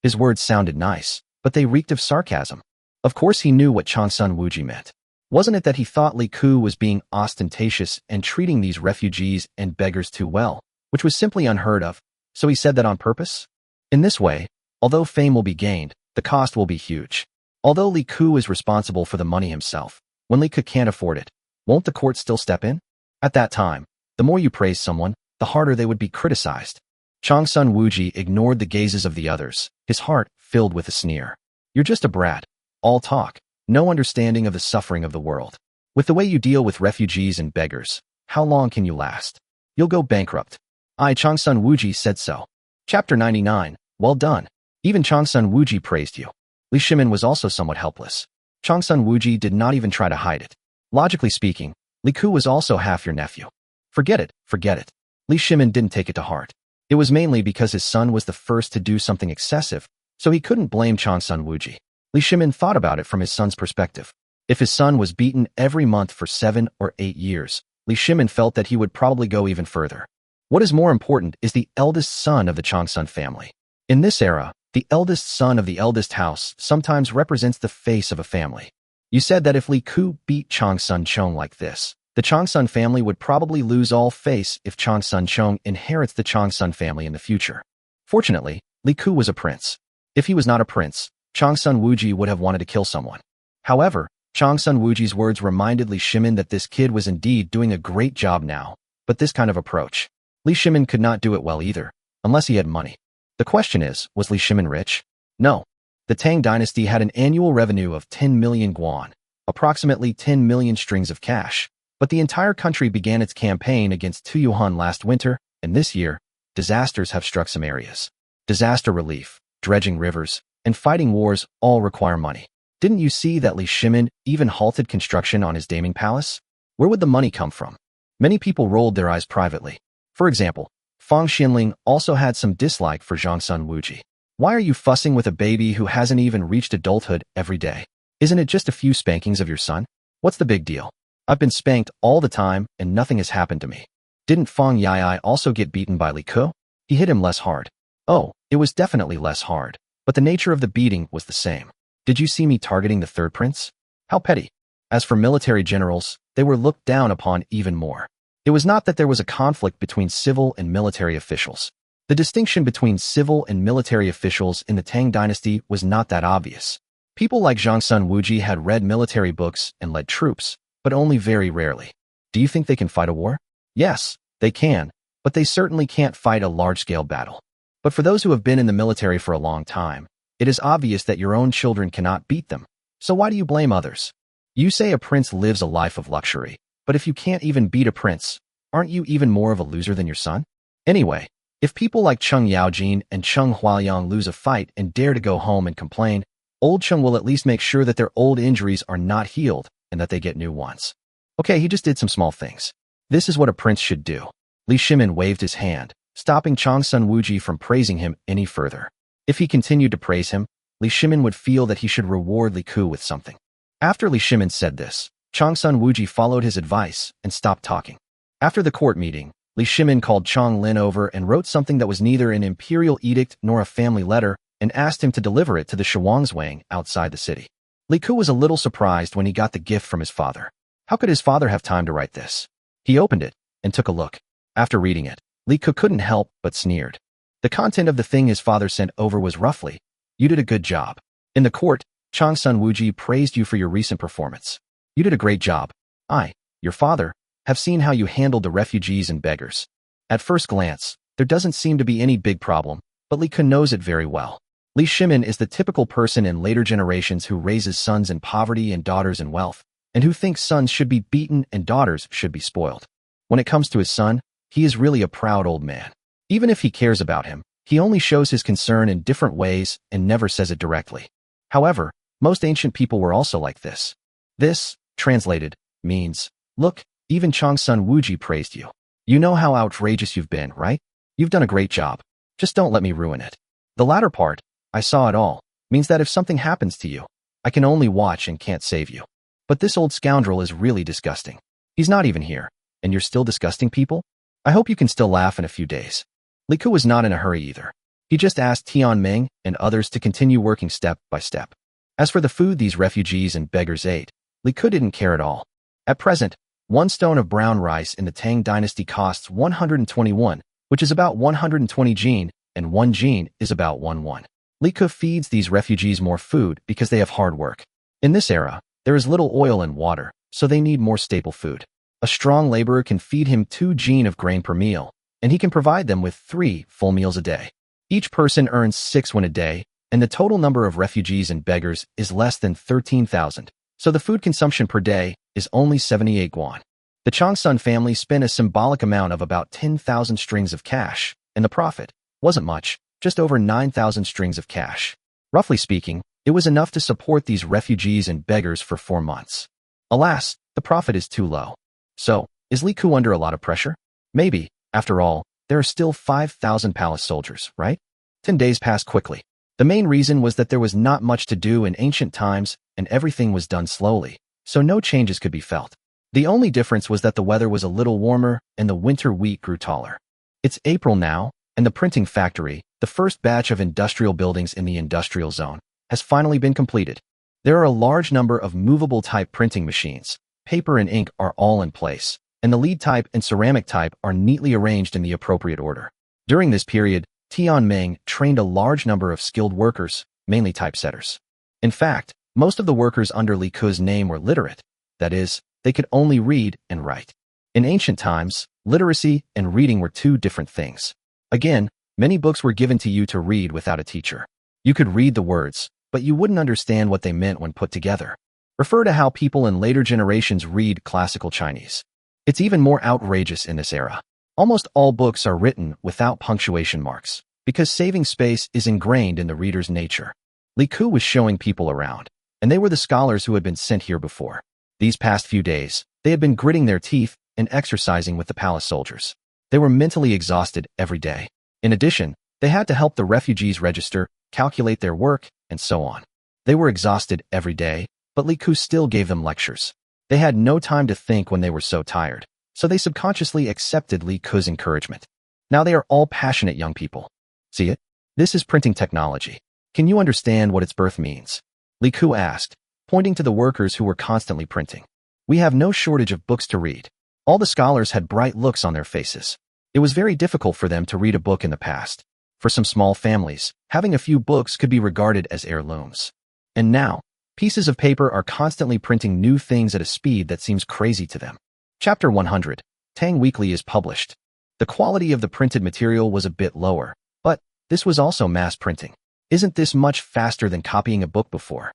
His words sounded nice, but they reeked of sarcasm. Of course he knew what Changsun Wuji meant. Wasn't it that he thought Li Ku was being ostentatious and treating these refugees and beggars too well, which was simply unheard of, so he said that on purpose? In this way, although fame will be gained, the cost will be huge. Although Li Ku is responsible for the money himself, when Li Ku can't afford it, won't the court still step in? At that time, the more you praise someone, the harder they would be criticized. Changsun Wuji ignored the gazes of the others, his heart filled with a sneer. You're just a brat. All talk, no understanding of the suffering of the world. With the way you deal with refugees and beggars, how long can you last? You'll go bankrupt. Changsun Wuji said so. Chapter 99, well done. Even Changsun Wuji praised you. Li Shimin was also somewhat helpless. Changsun Wuji did not even try to hide it. Logically speaking, Li Ku was also half your nephew. Forget it, forget it. Li Shimin didn't take it to heart. It was mainly because his son was the first to do something excessive, so he couldn't blame Changsun Wuji. Li Shimin thought about it from his son's perspective. If his son was beaten every month for 7 or 8 years, Li Shimin felt that he would probably go even further. What is more important is the eldest son of the Changsun family. In this era, the eldest son of the eldest house sometimes represents the face of a family. You said that if Li Ku beat Changsun Chong like this, The Changsun family would probably lose all face if Changsun Chong inherits the Changsun family in the future. Fortunately, Li Ku was a prince. If he was not a prince, Changsun Wuji would have wanted to kill someone. However, Changsun Wuji's words reminded Li Shimin that this kid was indeed doing a great job now, but this kind of approach. Li Shimin could not do it well either, unless he had money. The question is, was Li Shimin rich? No. The Tang dynasty had an annual revenue of 10 million guan, approximately 10 million strings of cash, but the entire country began its campaign against Tuyuan last winter, and this year, disasters have struck some areas. Disaster relief, dredging rivers, and fighting wars all require money. Didn't you see that Li Shimin even halted construction on his daeming palace? Where would the money come from? Many people rolled their eyes privately. For example, Fang Xinling also had some dislike for Zhangsun Wuji. Why are you fussing with a baby who hasn't even reached adulthood every day? Isn't it just a few spankings of your son? What's the big deal? I've been spanked all the time and nothing has happened to me. Didn't Fang Yai also get beaten by Li Ku? He hit him less hard. Oh, it was definitely less hard, but the nature of the beating was the same. Did you see me targeting the third prince? How petty. As for military generals, they were looked down upon even more. It was not that there was a conflict between civil and military officials. The distinction between civil and military officials in the Tang dynasty was not that obvious. People like Zhangsun Wuji had read military books and led troops, but only very rarely. Do you think they can fight a war? Yes, they can, but they certainly can't fight a large-scale battle. But for those who have been in the military for a long time, it is obvious that your own children cannot beat them. So why do you blame others? You say a prince lives a life of luxury, but if you can't even beat a prince, aren't you even more of a loser than your son? Anyway, if people like Cheng Yaojin and Cheng Huaiyang lose a fight and dare to go home and complain, old Cheng will at least make sure that their old injuries are not healed and that they get new ones. Okay, he just did some small things. This is what a prince should do. Li Shimin waved his hand, stopping Changsun Wuji from praising him any further. If he continued to praise him, Li Shimin would feel that he should reward Li Ku with something. After Li Shimin said this, Changsun Wuji followed his advice and stopped talking. After the court meeting, Li Shimin called Chang Lin over and wrote something that was neither an imperial edict nor a family letter and asked him to deliver it to the Shuangzwang outside the city. Li Ku was a little surprised when he got the gift from his father. How could his father have time to write this? He opened it and took a look. After reading it, Li Ku couldn't help but sneered. The content of the thing his father sent over was roughly, "You did a good job. In the court, Changsun Wuji praised you for your recent performance. You did a great job. I, your father, have seen how you handled the refugees and beggars. At first glance, there doesn't seem to be any big problem, but Li Ku knows it very well. Li Shimin is the typical person in later generations who raises sons in poverty and daughters in wealth, and who thinks sons should be beaten and daughters should be spoiled. When it comes to his son, he is really a proud old man. Even if he cares about him, he only shows his concern in different ways and never says it directly. However, most ancient people were also like this. This, translated, means, look, even Changsun Wuji praised you. You know how outrageous you've been, right? You've done a great job. Just don't let me ruin it. The latter part, I saw it all, means that if something happens to you, I can only watch and can't save you. But this old scoundrel is really disgusting. He's not even here, and you're still disgusting people? I hope you can still laugh in a few days." Li Ku was not in a hurry either. He just asked Tian Ming and others to continue working step by step. As for the food these refugees and beggars ate, Li Ku didn't care at all. At present, 1 stone of brown rice in the Tang dynasty costs 121, which is about 120 jin, and 1 jin is about 1 won. Li Ku feeds these refugees more food because they have hard work. In this era, there is little oil and water, so they need more staple food. A strong laborer can feed him 2 jin of grain per meal, and he can provide them with 3 full meals a day. Each person earns 6 won a day, and the total number of refugees and beggars is less than 13,000, so the food consumption per day is only 78 guan. The Changsun family spent a symbolic amount of about 10,000 strings of cash, and the profit wasn't much, just over 9,000 strings of cash. Roughly speaking, it was enough to support these refugees and beggars for 4 months. Alas, the profit is too low. So, is Li Ku under a lot of pressure? Maybe. After all, there are still 5,000 palace soldiers, right? 10 days passed quickly. The main reason was that there was not much to do in ancient times and everything was done slowly, so no changes could be felt. The only difference was that the weather was a little warmer and the winter wheat grew taller. It's April now, and the printing factory, the first batch of industrial buildings in the industrial zone, has finally been completed. There are a large number of movable type printing machines, paper and ink are all in place, and the lead type and ceramic type are neatly arranged in the appropriate order. During this period, Tianming trained a large number of skilled workers, mainly typesetters. In fact, most of the workers under Li Ke's name were literate. That is, they could only read and write. In ancient times, literacy and reading were two different things. Again, many books were given to you to read without a teacher. You could read the words, but you wouldn't understand what they meant when put together. Refer to how people in later generations read classical Chinese. It's even more outrageous in this era. Almost all books are written without punctuation marks, because saving space is ingrained in the reader's nature. Li Ke was showing people around, and they were the scholars who had been sent here before. These past few days, they had been gritting their teeth and exercising with the palace soldiers. They were mentally exhausted every day. In addition, they had to help the refugees register, calculate their work, and so on. They were exhausted every day, but Li Ke still gave them lectures. They had no time to think when they were so tired, so they subconsciously accepted Li Ke's encouragement. Now they are all passionate young people. See it? This is printing technology. Can you understand what its birth means? Li Ke asked, pointing to the workers who were constantly printing. We have no shortage of books to read. All the scholars had bright looks on their faces. It was very difficult for them to read a book in the past. For some small families, having a few books could be regarded as heirlooms. And now, pieces of paper are constantly printing new things at a speed that seems crazy to them. Chapter 100, Tang Weekly is published. The quality of the printed material was a bit lower, but this was also mass printing. Isn't this much faster than copying a book before?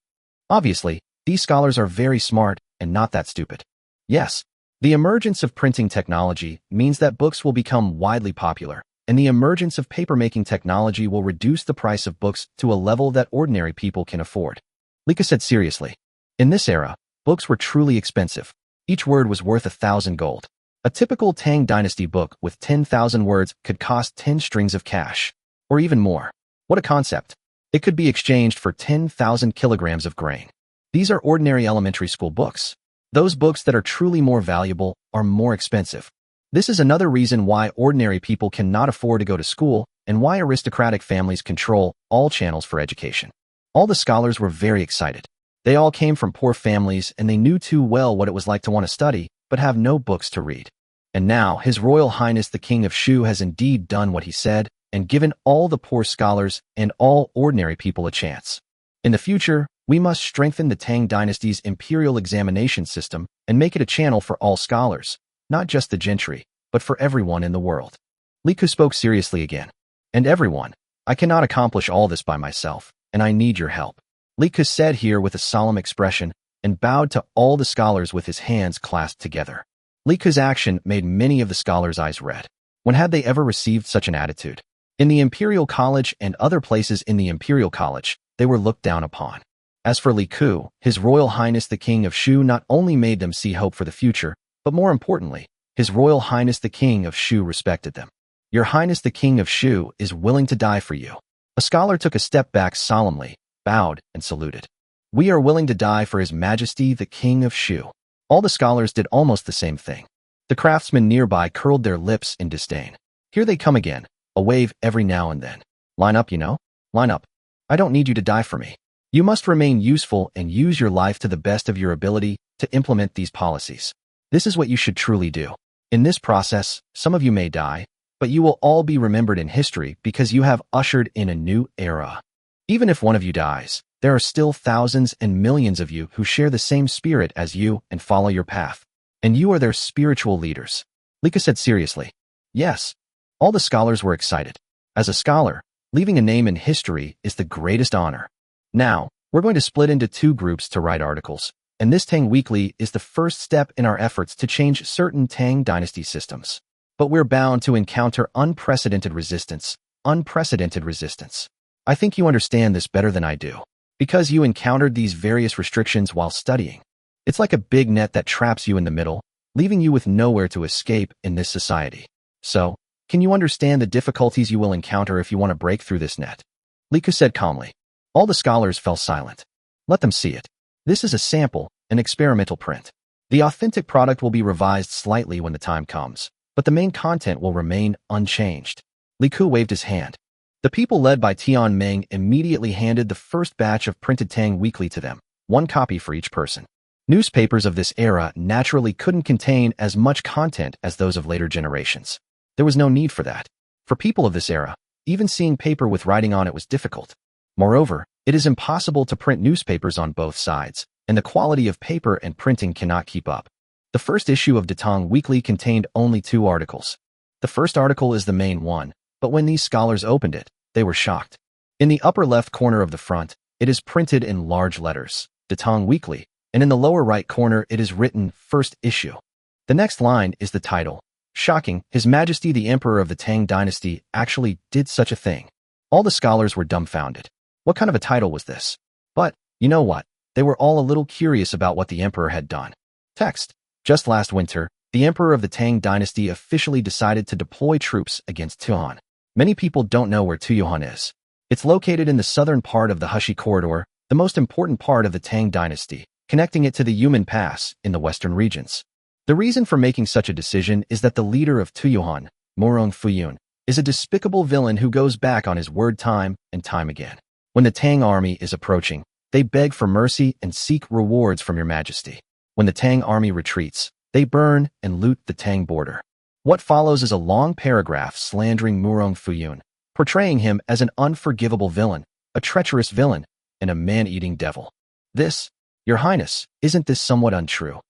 Obviously, these scholars are very smart and not that stupid. Yes, the emergence of printing technology means that books will become widely popular, and the emergence of paper-making technology will reduce the price of books to a level that ordinary people can afford. Li Ke said seriously. In this era, books were truly expensive. Each word was worth 1,000 gold. A typical Tang Dynasty book with 10,000 words could cost 10 strings of cash, or even more. What a concept. It could be exchanged for 10,000 kilograms of grain. These are ordinary elementary school books. Those books that are truly more valuable are more expensive. This is another reason why ordinary people cannot afford to go to school and why aristocratic families control all channels for education. All the scholars were very excited. They all came from poor families and they knew too well what it was like to want to study, but have no books to read. And now, His Royal Highness the King of Shu has indeed done what he said and given all the poor scholars and all ordinary people a chance. In the future, we must strengthen the Tang Dynasty's imperial examination system and make it a channel for all scholars, not just the gentry, but for everyone in the world. Li Ke spoke seriously again. And everyone, I cannot accomplish all this by myself, and I need your help. Li Ke said here with a solemn expression and bowed to all the scholars with his hands clasped together. Li Ke's action made many of the scholars' eyes red. When had they ever received such an attitude? In the Imperial College and other places in the Imperial College, they were looked down upon. As for Li Ke, His Royal Highness the King of Shu not only made them see hope for the future, but more importantly, His Royal Highness the King of Shu respected them. Your Highness the King of Shu is willing to die for you. A scholar took a step back solemnly, bowed, and saluted. We are willing to die for His Majesty the King of Shu. All the scholars did almost the same thing. The craftsmen nearby curled their lips in disdain. Here they come again, a wave every now and then. Line up, you know? Line up. I don't need you to die for me. You must remain useful and use your life to the best of your ability to implement these policies. This is what you should truly do. In this process, some of you may die, but you will all be remembered in history because you have ushered in a new era. Even if one of you dies, there are still thousands and millions of you who share the same spirit as you and follow your path. And you are their spiritual leaders. Li Ke said seriously. Yes. All the scholars were excited. As a scholar, leaving a name in history is the greatest honor. Now, we're going to split into two groups to write articles, and this Tang Weekly is the first step in our efforts to change certain Tang Dynasty systems. But we're bound to encounter unprecedented resistance. Unprecedented resistance. I think you understand this better than I do, because you encountered these various restrictions while studying. It's like a big net that traps you in the middle, leaving you with nowhere to escape in this society. So, can you understand the difficulties you will encounter if you want to break through this net? Li Ke said calmly. All the scholars fell silent. Let them see it. This is a sample, an experimental print. The authentic product will be revised slightly when the time comes, but the main content will remain unchanged. Li Ke waved his hand. The people led by Tianming immediately handed the first batch of printed Tang Weekly to them, one copy for each person. Newspapers of this era naturally couldn't contain as much content as those of later generations. There was no need for that. For people of this era, even seeing paper with writing on it was difficult. Moreover, it is impossible to print newspapers on both sides, and the quality of paper and printing cannot keep up. The first issue of Datang Weekly contained only 2 articles. The first article is the main one, but when these scholars opened it, they were shocked. In the upper left corner of the front, it is printed in large letters, Datang Weekly, and in the lower right corner it is written first issue. The next line is the title. Shocking, His Majesty the Emperor of the Tang Dynasty actually did such a thing. All the scholars were dumbfounded. What kind of a title was this? But, you know what? They were all a little curious about what the emperor had done. Text. Just last winter, the emperor of the Tang Dynasty officially decided to deploy troops against Tuyuan. Many people don't know where Tuyuan is. It's located in the southern part of the Hushi Corridor, the most important part of the Tang Dynasty, connecting it to the Yumen Pass in the western regions. The reason for making such a decision is that the leader of Tuyuan, Murong Fuyun, is a despicable villain who goes back on his word time and time again. When the Tang army is approaching, they beg for mercy and seek rewards from your majesty. When the Tang army retreats, they burn and loot the Tang border. What follows is a long paragraph slandering Murong Fuyun, portraying him as an unforgivable villain, a treacherous villain, and a man-eating devil. This, Your Highness, isn't this somewhat untrue?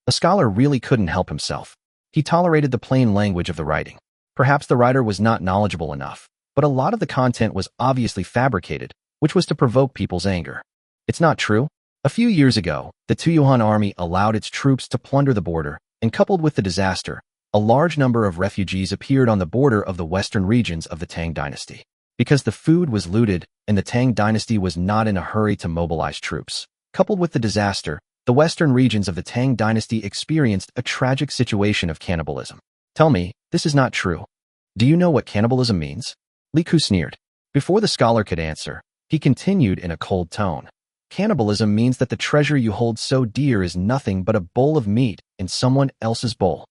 A scholar really couldn't help himself. He tolerated the plain language of the writing. Perhaps the writer was not knowledgeable enough, but a lot of the content was obviously fabricated, which was to provoke people's anger. It's not true. A few years ago, the Tuyuan army allowed its troops to plunder the border, and coupled with the disaster, a large number of refugees appeared on the border of the western regions of the Tang Dynasty. Because the food was looted and the Tang Dynasty was not in a hurry to mobilize troops, coupled with the disaster, the western regions of the Tang Dynasty experienced a tragic situation of cannibalism. Tell me, this is not true. Do you know what cannibalism means? Li Ku sneered. Before the scholar could answer, he continued in a cold tone. Cannibalism means that the treasure you hold so dear is nothing but a bowl of meat in someone else's bowl.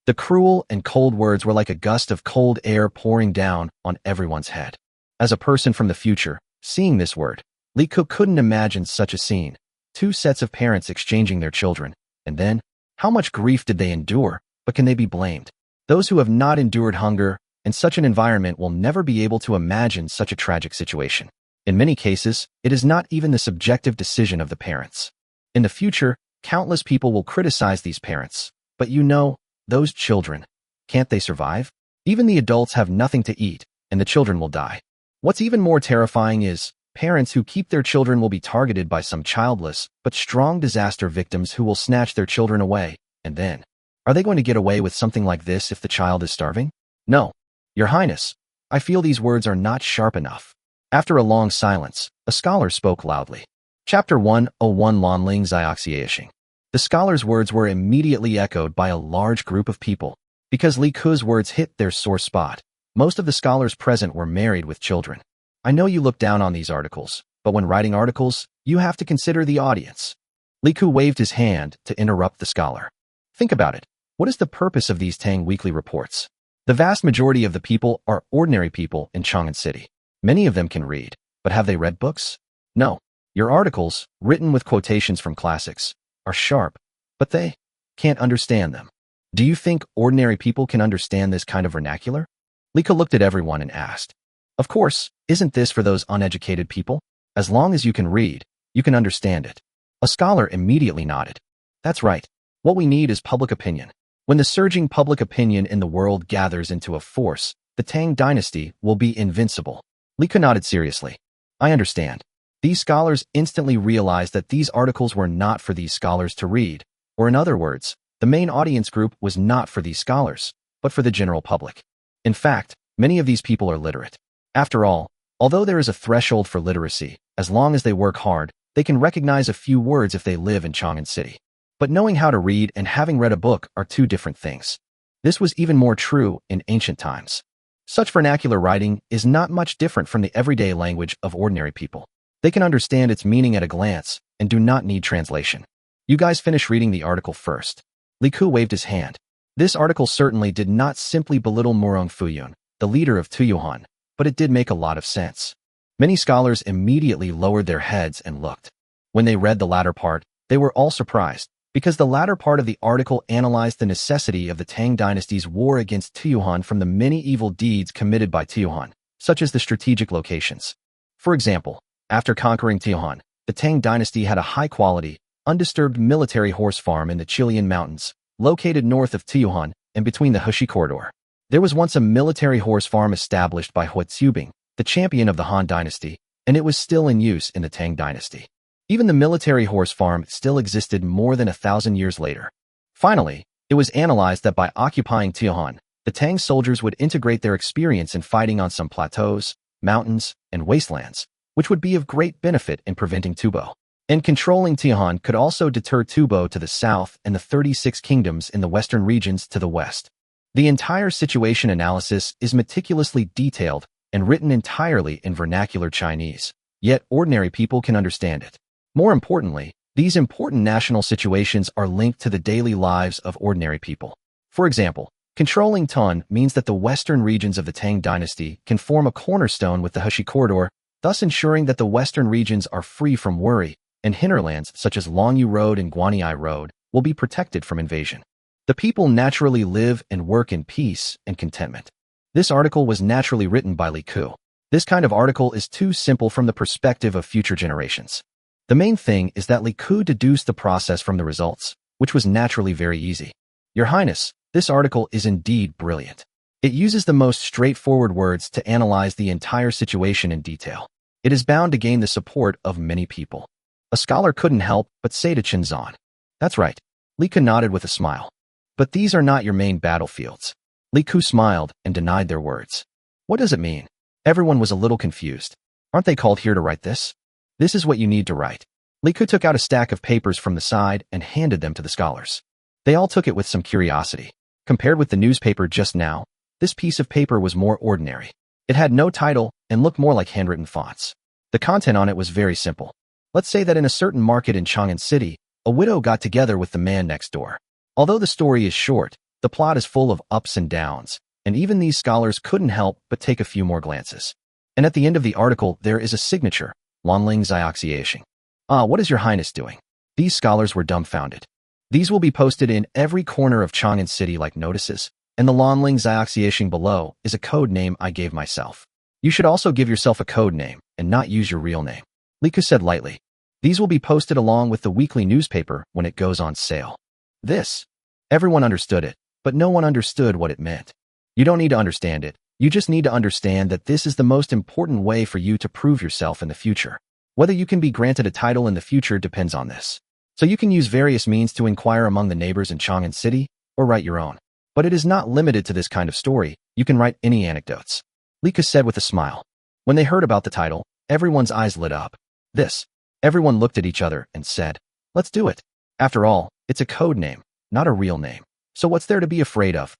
The cruel and cold words were like a gust of cold air pouring down on everyone's head. As a person from the future, seeing this word, Li Ku couldn't imagine such a scene. 2 sets of parents exchanging their children, and then, how much grief did they endure, but can they be blamed? Those who have not endured hunger and such an environment will never be able to imagine such a tragic situation. In many cases, it is not even the subjective decision of the parents. In the future, countless people will criticize these parents, but you know, those children, can't they survive? Even the adults have nothing to eat, and the children will die. What's even more terrifying is, parents who keep their children will be targeted by some childless but strong disaster victims who will snatch their children away, and then, are they going to get away with something like this if the child is starving? No. Your Highness, I feel these words are not sharp enough. After a long silence, a scholar spoke loudly. Chapter 101 Lanling Xiaoxiaxing. The scholar's words were immediately echoed by a large group of people. Because Li Ku's words hit their sore spot, most of the scholars present were married with children. I know you look down on these articles, but when writing articles, you have to consider the audience. Li Ku waved his hand to interrupt the scholar. Think about it. What is the purpose of these Tang weekly reports? The vast majority of the people are ordinary people in Chang'an City. Many of them can read, but have they read books? No. Your articles, written with quotations from classics, are sharp, but they can't understand them. Do you think ordinary people can understand this kind of vernacular? Li Ku looked at everyone and asked. Of course, isn't this for those uneducated people? As long as you can read, you can understand it. A scholar immediately nodded. That's right. What we need is public opinion. When the surging public opinion in the world gathers into a force, the Tang dynasty will be invincible. Li Ku nodded seriously. I understand. These scholars instantly realized that these articles were not for these scholars to read, or in other words, the main audience group was not for these scholars, but for the general public. In fact, many of these people are literate. After all, although there is a threshold for literacy, as long as they work hard, they can recognize a few words if they live in Chang'an City. But knowing how to read and having read a book are 2 different things. This was even more true in ancient times. Such vernacular writing is not much different from the everyday language of ordinary people. They can understand its meaning at a glance and do not need translation. You guys finish reading the article first. Li Ku waved his hand. This article certainly did not simply belittle Murong Fuyun, the leader of Tuyuan, but it did make a lot of sense. Many scholars immediately lowered their heads and looked. When they read the latter part, they were all surprised, because the latter part of the article analyzed the necessity of the Tang dynasty's war against Tiyuhan from the many evil deeds committed by Tiyuhan, such as the strategic locations. For example, after conquering Tiyuhan, the Tang dynasty had a high-quality, undisturbed military horse farm in the Chilean mountains, located north of Tiyuhan and between the Heshi corridor. There was once a military horse farm established by Hu Tsubing, the champion of the Han dynasty, and it was still in use in the Tang dynasty. Even the military horse farm still existed more than 1,000 years later. Finally, it was analyzed that by occupying Tiyuhan, the Tang soldiers would integrate their experience in fighting on some plateaus, mountains, and wastelands, which would be of great benefit in preventing Tubo. And controlling Tiyuhan could also deter Tubo to the south and the 36 kingdoms in the western regions to the west. The entire situation analysis is meticulously detailed and written entirely in vernacular Chinese, yet ordinary people can understand it. More importantly, these important national situations are linked to the daily lives of ordinary people. For example, controlling Tun means that the western regions of the Tang dynasty can form a cornerstone with the Heshi corridor, thus ensuring that the western regions are free from worry, and hinterlands such as Longyu Road and Guanyi Road will be protected from invasion. The people naturally live and work in peace and contentment. This article was naturally written by Li Ku. This kind of article is too simple from the perspective of future generations. The main thing is that Li Ku deduced the process from the results, which was naturally very easy. Your Highness, this article is indeed brilliant. It uses the most straightforward words to analyze the entire situation in detail. It is bound to gain the support of many people. A scholar couldn't help but say to Chinzan. That's right. Li Ku nodded with a smile. But these are not your main battlefields. Li Ku smiled and denied their words. What does it mean? Everyone was a little confused. Aren't they called here to write this? This is what you need to write. Li Ku took out a stack of papers from the side and handed them to the scholars. They all took it with some curiosity. Compared with the newspaper just now, this piece of paper was more ordinary. It had no title and looked more like handwritten fonts. The content on it was very simple. Let's say that in a certain market in Chang'an City, a widow got together with the man next door. Although the story is short, the plot is full of ups and downs, and even these scholars couldn't help but take a few more glances. And at the end of the article, there is a signature, Lonling Xiaoxiaxing. What is your Highness doing? These scholars were dumbfounded. These will be posted in every corner of Chang'an City like notices, and the Lonling Xiaoxiaxing below is a code name I gave myself. You should also give yourself a code name and not use your real name. Li Ku said lightly. These will be posted along with the weekly newspaper when it goes on sale. This. Everyone understood it, but no one understood what it meant. You don't need to understand it. You just need to understand that this is the most important way for you to prove yourself in the future. Whether you can be granted a title in the future depends on this. So you can use various means to inquire among the neighbors in Chang'an City, or write your own. But it is not limited to this kind of story. You can write any anecdotes. Li Ku said with a smile. When they heard about the title, everyone's eyes lit up. This. Everyone looked at each other and said, let's do it. After all, it's a code name, not a real name. So what's there to be afraid of?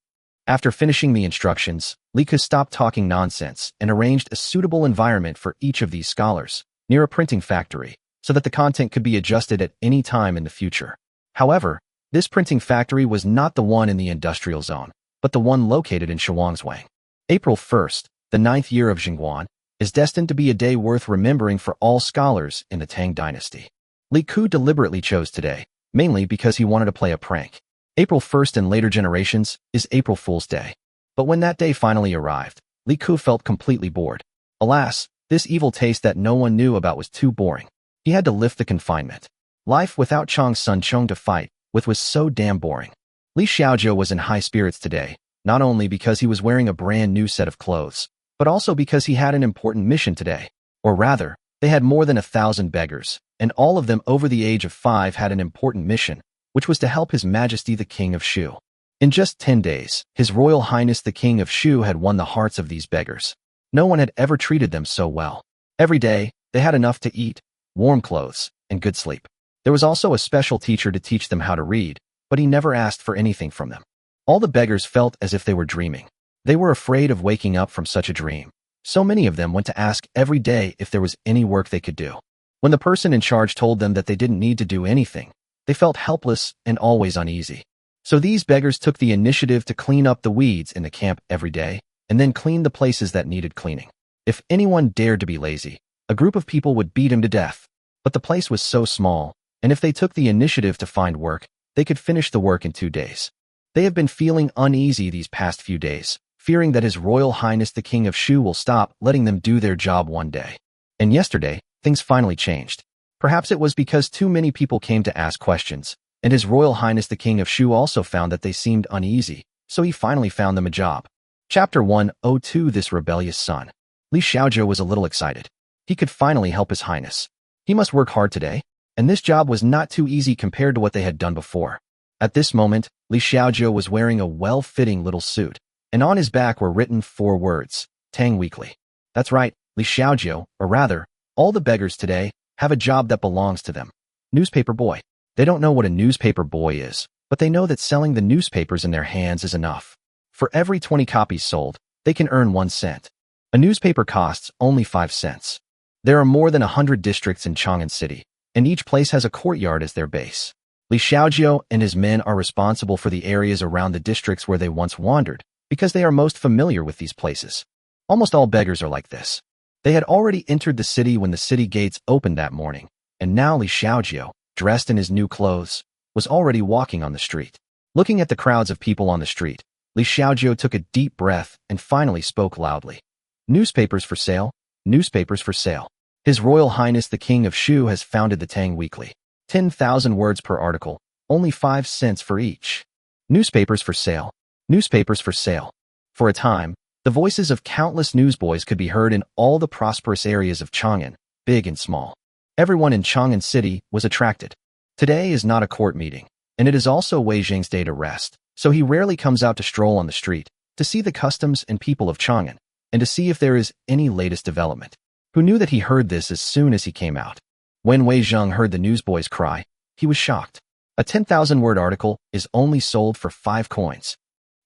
After finishing the instructions, Li Ku stopped talking nonsense and arranged a suitable environment for each of these scholars, near a printing factory, so that the content could be adjusted at any time in the future. However, this printing factory was not the one in the industrial zone, but the one located in Shuangzhuang. April 1st, the 9th year of Jingguan, is destined to be a day worth remembering for all scholars in the Tang dynasty. Li Ku deliberately chose today, mainly because he wanted to play a prank. April 1st in later generations is April Fool's Day. But when that day finally arrived, Li Ku felt completely bored. Alas, this evil taste that no one knew about was too boring. He had to lift the confinement. Life without Chang's son Chong to fight with was so damn boring. Li Xiaojiu was in high spirits today, not only because he was wearing a brand new set of clothes, but also because he had an important mission today. Or rather, they had more than 1,000 beggars, and all of them over the age of 5 had an important mission, which was to help His Majesty the King of Shu. In just 10 days, His Royal Highness the King of Shu had won the hearts of these beggars. No one had ever treated them so well. Every day, they had enough to eat, warm clothes, and good sleep. There was also a special teacher to teach them how to read, but he never asked for anything from them. All the beggars felt as if they were dreaming. They were afraid of waking up from such a dream. So many of them went to ask every day if there was any work they could do. When the person in charge told them that they didn't need to do anything, they felt helpless and always uneasy. So these beggars took the initiative to clean up the weeds in the camp every day, and then clean the places that needed cleaning. If anyone dared to be lazy, a group of people would beat him to death. But the place was so small, and if they took the initiative to find work, they could finish the work in 2 days. They have been feeling uneasy these past few days, fearing that His Royal Highness the King of Shu will stop letting them do their job one day. And yesterday, things finally changed. Perhaps it was because too many people came to ask questions, and His Royal Highness the King of Shu also found that they seemed uneasy, so he finally found them a job. Chapter 102 This Rebellious Son. Li Xiaozhou was a little excited. He could finally help His Highness. He must work hard today, and this job was not too easy compared to what they had done before. At this moment, Li Xiaozhou was wearing a well-fitting little suit, and on his back were written 4 words, Tang Weekly. That's right, Li Xiaozhou, or rather, all the beggars today, have a job that belongs to them. Newspaper boy. They don't know what a newspaper boy is, but they know that selling the newspapers in their hands is enough. For every 20 copies sold, they can earn 1 cent. A newspaper costs only 5 cents. There are more than 100 districts in Chang'an City, and each place has a courtyard as their base. Li Xiaozhou and his men are responsible for the areas around the districts where they once wandered, because they are most familiar with these places. Almost all beggars are like this. They had already entered the city when the city gates opened that morning, and now Li Xiaozhou, dressed in his new clothes, was already walking on the street. Looking at the crowds of people on the street, Li Xiaozhou took a deep breath and finally spoke loudly. Newspapers for sale, newspapers for sale. His Royal Highness the King of Shu has founded the Tang Weekly. 10,000 words per article, only 5 cents for each. Newspapers for sale, newspapers for sale. For a time, the voices of countless newsboys could be heard in all the prosperous areas of Chang'an, big and small. Everyone in Chang'an City was attracted. Today is not a court meeting, and it is also Wei Jing's day to rest, so he rarely comes out to stroll on the street, to see the customs and people of Chang'an, and to see if there is any latest development. Who knew that he heard this as soon as he came out? When Wei Zheng heard the newsboys cry, he was shocked. A 10,000-word article is only sold for 5 coins.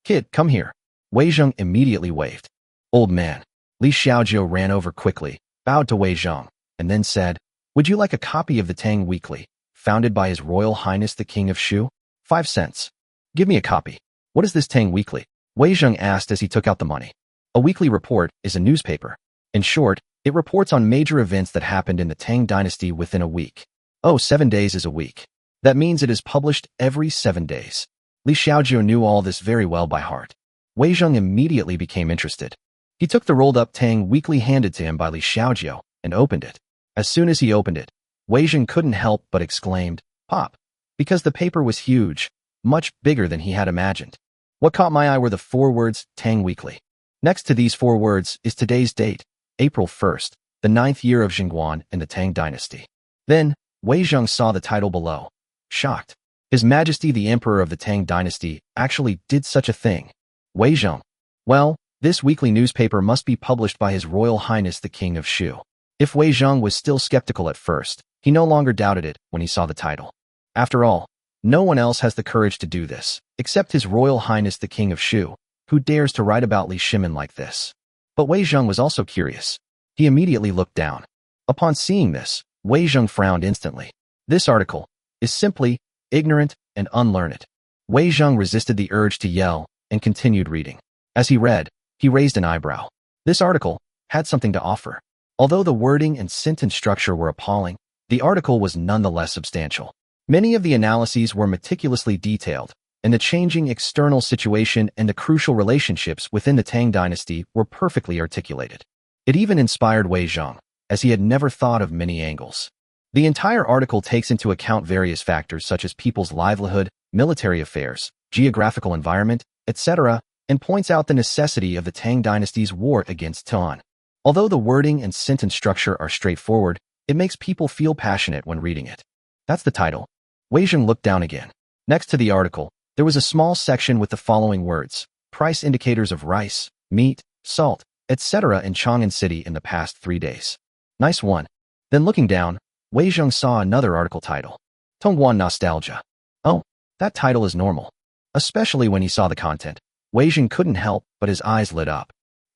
Kid, come here. Wei Zheng immediately waved. Old man. Li Xiaozhou ran over quickly, bowed to Wei Zheng, and then said, Would you like a copy of the Tang Weekly, founded by His Royal Highness the King of Shu? 5 cents. Give me a copy. What is this Tang Weekly? Wei Zheng asked as he took out the money. A weekly report is a newspaper. In short, it reports on major events that happened in the Tang dynasty within a week. Oh, 7 days is a week. That means it is published every 7 days. Li Xiaozhou knew all this very well by heart. Wei Zheng immediately became interested. He took the rolled-up Tang Weekly handed to him by Li Xiaozhou and opened it. As soon as he opened it, Wei Zheng couldn't help but exclaimed, Pop, because the paper was huge, much bigger than he had imagined. What caught my eye were the 4 words, Tang Weekly. Next to these 4 words is today's date, April 1st, the 9th year of Jingguan in the Tang dynasty. Then, Wei Zheng saw the title below. Shocked. His Majesty the Emperor of the Tang dynasty actually did such a thing. Wei Zheng. Well, this weekly newspaper must be published by His Royal Highness the King of Shu. If Wei Zheng was still skeptical at first, he no longer doubted it when he saw the title. After all, no one else has the courage to do this, except His Royal Highness the King of Shu, who dares to write about Li Shimin like this. But Wei Zheng was also curious. He immediately looked down. Upon seeing this, Wei Zheng frowned instantly. This article is simply ignorant and unlearned. Wei Zheng resisted the urge to yell and continued reading. As he read, he raised an eyebrow. This article had something to offer. Although the wording and sentence structure were appalling, the article was nonetheless substantial. Many of the analyses were meticulously detailed, and the changing external situation and the crucial relationships within the Tang dynasty were perfectly articulated. It even inspired Wei Zheng, as he had never thought of many angles. The entire article takes into account various factors such as people's livelihood, military affairs, geographical environment, etc., and points out the necessity of the Tang dynasty's war against Tuan. Although the wording and sentence structure are straightforward, it makes people feel passionate when reading it. That's the title. Wei Zheng looked down again. Next to the article, there was a small section with the following words: price indicators of rice, meat, salt, etc. in Chang'an City in the past 3 days. Nice one. Then looking down, Wei Zheng saw another article title. Tongguan Nostalgia. Oh, that title is normal. Especially when he saw the content, Wei Zheng couldn't help but his eyes lit up.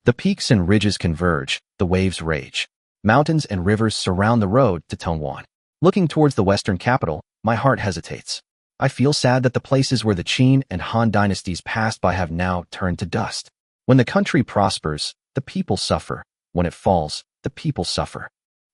The peaks and ridges converge, the waves rage. Mountains and rivers surround the road to Tongguan. Looking towards the western capital, my heart hesitates. I feel sad that the places where the Qin and Han dynasties passed by have now turned to dust. When the country prospers, the people suffer. When it falls, the people suffer.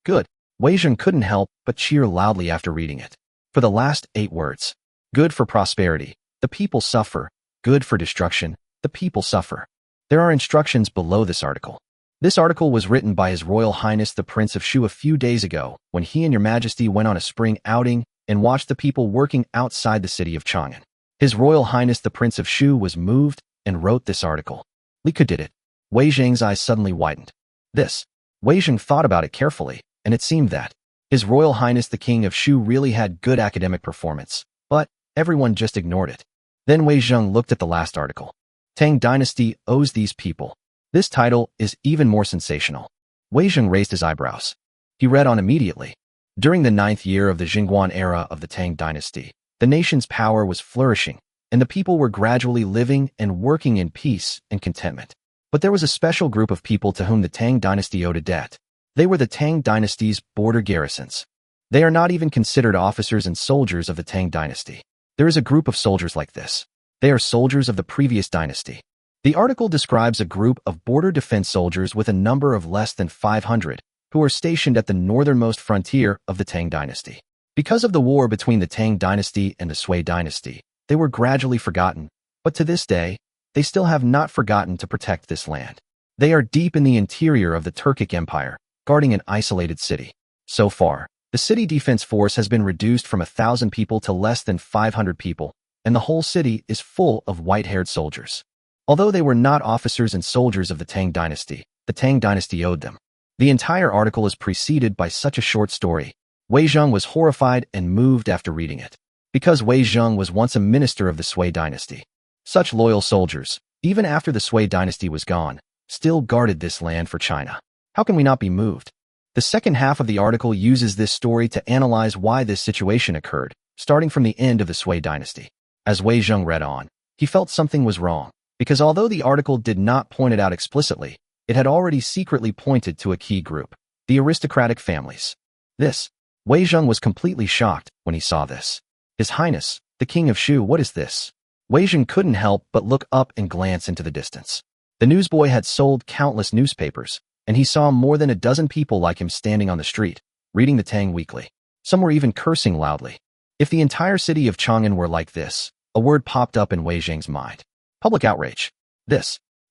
Good. Wei Zheng couldn't help but cheer loudly after reading it. For the last 8 words. Good for prosperity, the people suffer. Good for destruction, the people suffer. There are instructions below this article. This article was written by His Royal Highness the Prince of Shu a few days ago when he and Your Majesty went on a spring outing and watched the people working outside the city of Chang'an. His Royal Highness the Prince of Shu was moved and wrote this article. Li Ke did it. Wei Zhang's eyes suddenly widened. This. Wei Zhang thought about it carefully, and it seemed that His Royal Highness the King of Shu really had good academic performance, but everyone just ignored it. Then Wei Zhang looked at the last article. Tang Dynasty owes these people. This title is even more sensational. Wei Zhang raised his eyebrows. He read on immediately. During the 9th year of the Jingguan era of the Tang Dynasty, the nation's power was flourishing, and the people were gradually living and working in peace and contentment. But there was a special group of people to whom the Tang Dynasty owed a debt. They were the Tang Dynasty's border garrisons. They are not even considered officers and soldiers of the Tang Dynasty. There is a group of soldiers like this. They are soldiers of the previous dynasty. The article describes a group of border defense soldiers with a number of less than 500 who are stationed at the northernmost frontier of the Tang Dynasty. Because of the war between the Tang Dynasty and the Sui Dynasty, they were gradually forgotten, but to this day, they still have not forgotten to protect this land. They are deep in the interior of the Turkic Empire, guarding an isolated city. So far, the city defense force has been reduced from 1,000 people to less than 500 people, and the whole city is full of white-haired soldiers. Although they were not officers and soldiers of the Tang Dynasty, the Tang Dynasty owed them. The entire article is preceded by such a short story. Wei Zhang was horrified and moved after reading it. Because Wei Zhang was once a minister of the Sui Dynasty. Such loyal soldiers, even after the Sui Dynasty was gone, still guarded this land for China. How can we not be moved? The second half of the article uses this story to analyze why this situation occurred, starting from the end of the Sui Dynasty. As Wei Zhang read on, he felt something was wrong, because although the article did not point it out explicitly, it had already secretly pointed to a key group, the aristocratic families. Wei Zhang was completely shocked when he saw this. His Highness, the King of Shu, what is this? Wei Zhang couldn't help but look up and glance into the distance. The newsboy had sold countless newspapers, and he saw more than a dozen people like him standing on the street, reading the Tang Weekly. Some were even cursing loudly. If the entire city of Chang'an were like this, a word popped up in Wei Zhang's mind. Public outrage.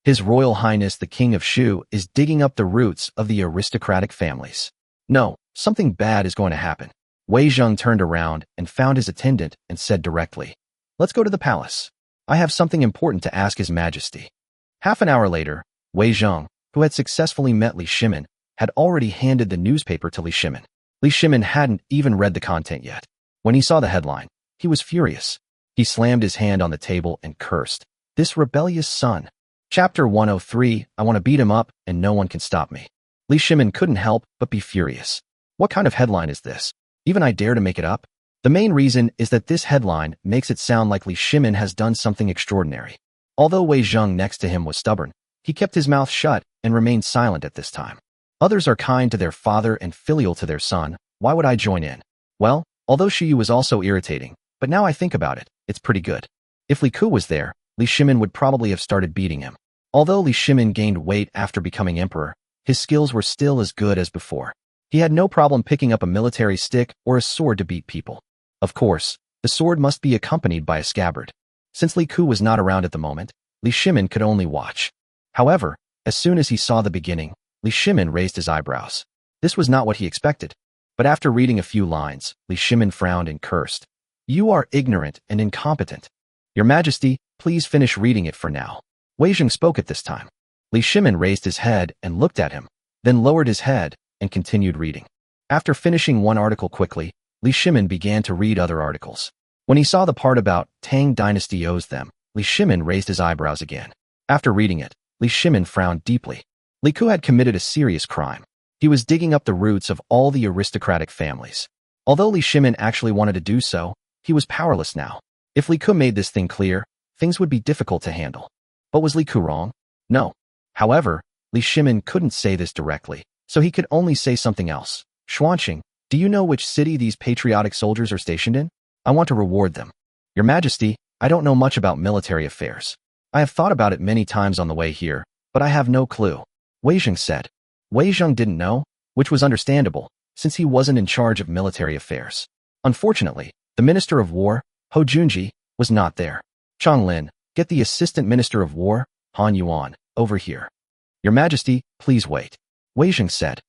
His Royal Highness the King of Shu is digging up the roots of the aristocratic families. No, something bad is going to happen. Wei Zhang turned around and found his attendant and said directly, "Let's go to the palace. I have something important to ask His Majesty." Half an hour later, Wei Zhang, who had successfully met Li Shimin, had already handed the newspaper to Li Shimin. Li Shimin hadn't even read the content yet. When he saw the headline, he was furious. He slammed his hand on the table and cursed, "This rebellious son." Chapter 103, I want to beat him up and no one can stop me. Li Shimin couldn't help but be furious. What kind of headline is this? Even I dare to make it up? The main reason is that this headline makes it sound like Li Shimin has done something extraordinary. Although Wei Zhang next to him was stubborn, he kept his mouth shut and remained silent at this time. Others are kind to their father and filial to their son. Why would I join in? Well, although Shiyu was also irritating, but now I think about it, it's pretty good. If Li Ku was there, Li Shimin would probably have started beating him. Although Li Shimin gained weight after becoming emperor, his skills were still as good as before. He had no problem picking up a military stick or a sword to beat people. Of course, the sword must be accompanied by a scabbard. Since Li Ku was not around at the moment, Li Shimin could only watch. However, as soon as he saw the beginning, Li Shimin raised his eyebrows. This was not what he expected. But after reading a few lines, Li Shimin frowned and cursed. "You are ignorant and incompetent. Your Majesty, please finish reading it for now." Wei Zhang spoke at this time. Li Shimin raised his head and looked at him, then lowered his head and continued reading. After finishing one article quickly, Li Shimin began to read other articles. When he saw the part about Tang Dynasty owes them, Li Shimin raised his eyebrows again. After reading it, Li Shimin frowned deeply. Li Ku had committed a serious crime. He was digging up the roots of all the aristocratic families. Although Li Shimin actually wanted to do so, he was powerless now. If Li Ku made this thing clear, things would be difficult to handle. But was Li Ku wrong? No. However, Li Shimin couldn't say this directly, so he could only say something else. "Xuanqing, do you know which city these patriotic soldiers are stationed in? I want to reward them." "Your Majesty, I don't know much about military affairs. I have thought about it many times on the way here, but I have no clue," Wei Zhang said. Wei Zhang didn't know, which was understandable, since he wasn't in charge of military affairs. Unfortunately, the Minister of War, Ho Junji was not there. Chang Lin, get the Assistant Minister of War, Han Yuan, over here. Your Majesty, please wait. Wei Zheng said.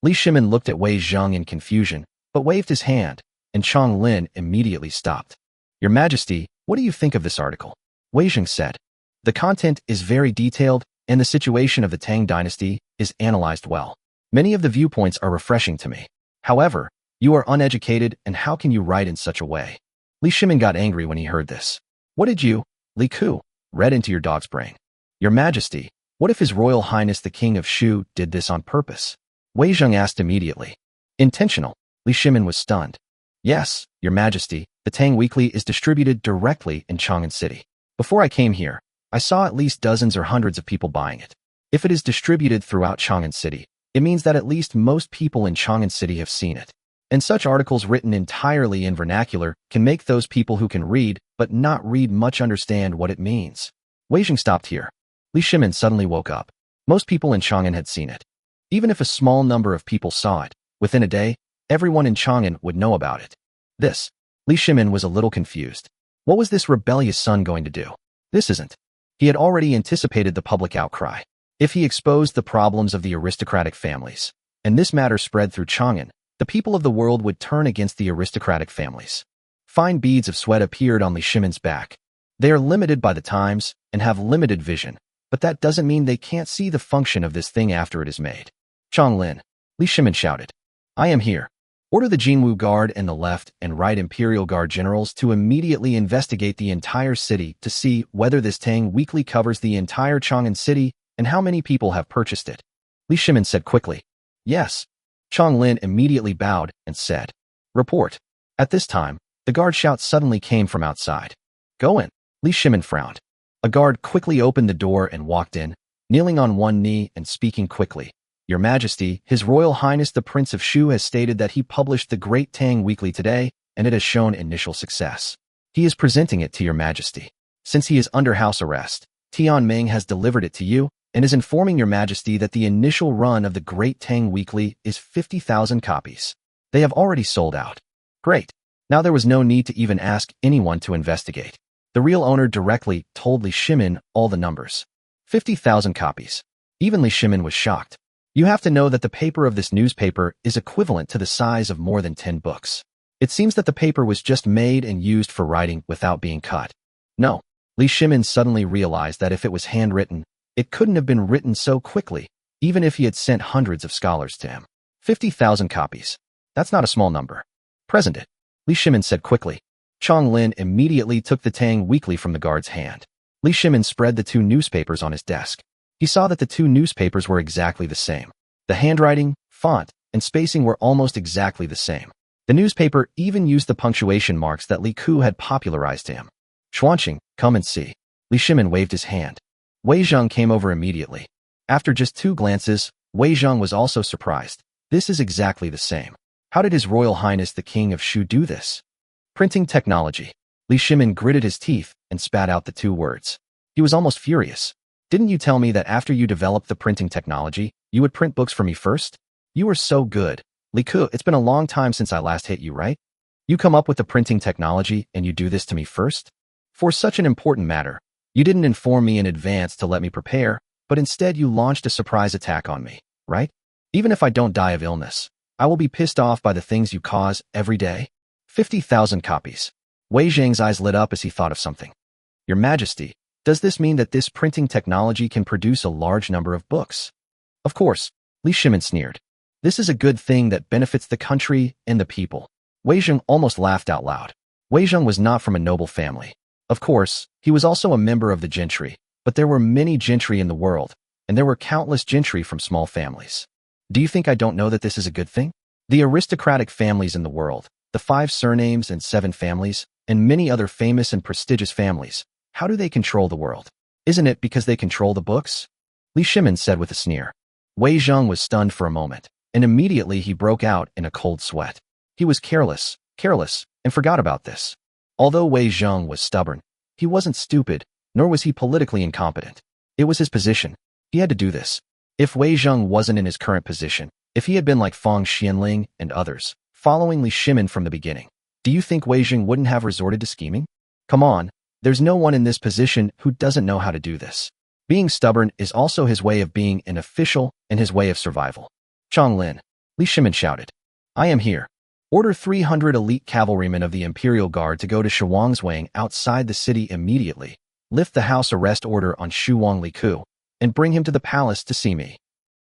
Li Shimin looked at Wei Zheng in confusion, but waved his hand, and Chang Lin immediately stopped. Your Majesty, what do you think of this article? Wei Zheng said. The content is very detailed, and the situation of the Tang dynasty is analyzed well. Many of the viewpoints are refreshing to me. However, you are uneducated, and how can you write in such a way? Li Shimin got angry when he heard this. What did you, Li Ku, read into your dog's brain? Your Majesty, what if His Royal Highness the King of Shu did this on purpose? Wei Zheng asked immediately. Intentional. Li Shimin was stunned. Yes, Your Majesty, the Tang Weekly is distributed directly in Chang'an City. Before I came here, I saw at least dozens or hundreds of people buying it. If it is distributed throughout Chang'an City, it means that at least most people in Chang'an City have seen it. And such articles written entirely in vernacular can make those people who can read but not read much understand what it means. Wei Zheng stopped here. Li Shimin suddenly woke up. Most people in Chang'an had seen it. Even if a small number of people saw it, within a day, everyone in Chang'an would know about it. This. Li Shimin was a little confused. What was this rebellious son going to do? This isn't. He had already anticipated the public outcry. If he exposed the problems of the aristocratic families, and this matter spread through Chang'an, the people of the world would turn against the aristocratic families. Fine beads of sweat appeared on Li Shimin's back. They are limited by the times and have limited vision, but that doesn't mean they can't see the function of this thing after it is made. Chang Lin, Li Shimin shouted. I am here. Order the Jinwu Guard and the left and right Imperial Guard generals to immediately investigate the entire city to see whether this Tang Weekly covers the entire Chang'an City and how many people have purchased it. Li Shimin said quickly. Yes. Chang Lin immediately bowed and said, Report. At this time, the guard shout suddenly came from outside. Go in. Li Shimin frowned. A guard quickly opened the door and walked in, kneeling on one knee and speaking quickly. Your Majesty, His Royal Highness the Prince of Shu has stated that he published the Great Tang Weekly today, and it has shown initial success. He is presenting it to Your Majesty. Since he is under house arrest, Tian Ming has delivered it to you, and is informing Your Majesty that the initial run of the Great Tang Weekly is 50,000 copies. They have already sold out. Great. Now there was no need to even ask anyone to investigate. The real owner directly told Li Shimin all the numbers. 50,000 copies. Even Li Shimin was shocked. You have to know that the paper of this newspaper is equivalent to the size of more than 10 books. It seems that the paper was just made and used for writing without being cut. No. Li Shimin suddenly realized that if it was handwritten, it couldn't have been written so quickly, even if he had sent hundreds of scholars to him. 50,000 copies. That's not a small number. Present it. Li Shimin said quickly. Chang Lin immediately took the Tang Weekly from the guard's hand. Li Shimin spread the two newspapers on his desk. He saw that the two newspapers were exactly the same. The handwriting, font, and spacing were almost exactly the same. The newspaper even used the punctuation marks that Li Ku had popularized to him. Xuanqing, come and see. Li Shimin waved his hand. Wei Zheng came over immediately. After just 2 glances, Wei Zheng was also surprised. This is exactly the same. How did His Royal Highness the King of Shu do this? Printing technology. Li Shimin gritted his teeth and spat out the 2 words. He was almost furious. Didn't you tell me that after you developed the printing technology, you would print books for me first? You were so good. Li Ku, it's been a long time since I last hit you, right? You come up with the printing technology and you do this to me first? For such an important matter, you didn't inform me in advance to let me prepare, but instead you launched a surprise attack on me, right? Even if I don't die of illness, I will be pissed off by the things you cause every day. 50,000 copies. Wei Zheng's eyes lit up as he thought of something. Your Majesty, does this mean that this printing technology can produce a large number of books? Of course, Li Shimin sneered. This is a good thing that benefits the country and the people. Wei Zheng almost laughed out loud. Wei Zheng was not from a noble family. Of course, he was also a member of the gentry, but there were many gentry in the world, and there were countless gentry from small families. Do you think I don't know that this is a good thing? The aristocratic families in the world, the 5 surnames and 7 families, and many other famous and prestigious families, how do they control the world? Isn't it because they control the books? Li Shimin said with a sneer. Wei Zheng was stunned for a moment, and immediately he broke out in a cold sweat. He was careless, and forgot about this. Although Wei Zheng was stubborn, he wasn't stupid, nor was he politically incompetent. It was his position. He had to do this. If Wei Zheng wasn't in his current position, if he had been like Fang Xianling and others, following Li Shimin from the beginning, Do you think Wei Jing wouldn't have resorted to scheming? Come on, there's no one in this position who doesn't know how to do this. Being stubborn is also his way of being an official and his way of survival. Changlin, Li Shimin shouted. I am here. Order 300 elite cavalrymen of the Imperial Guard to go to Shuangzwang outside the city immediately, lift the house arrest order on Shu Wang Liku, and bring him to the palace to see me.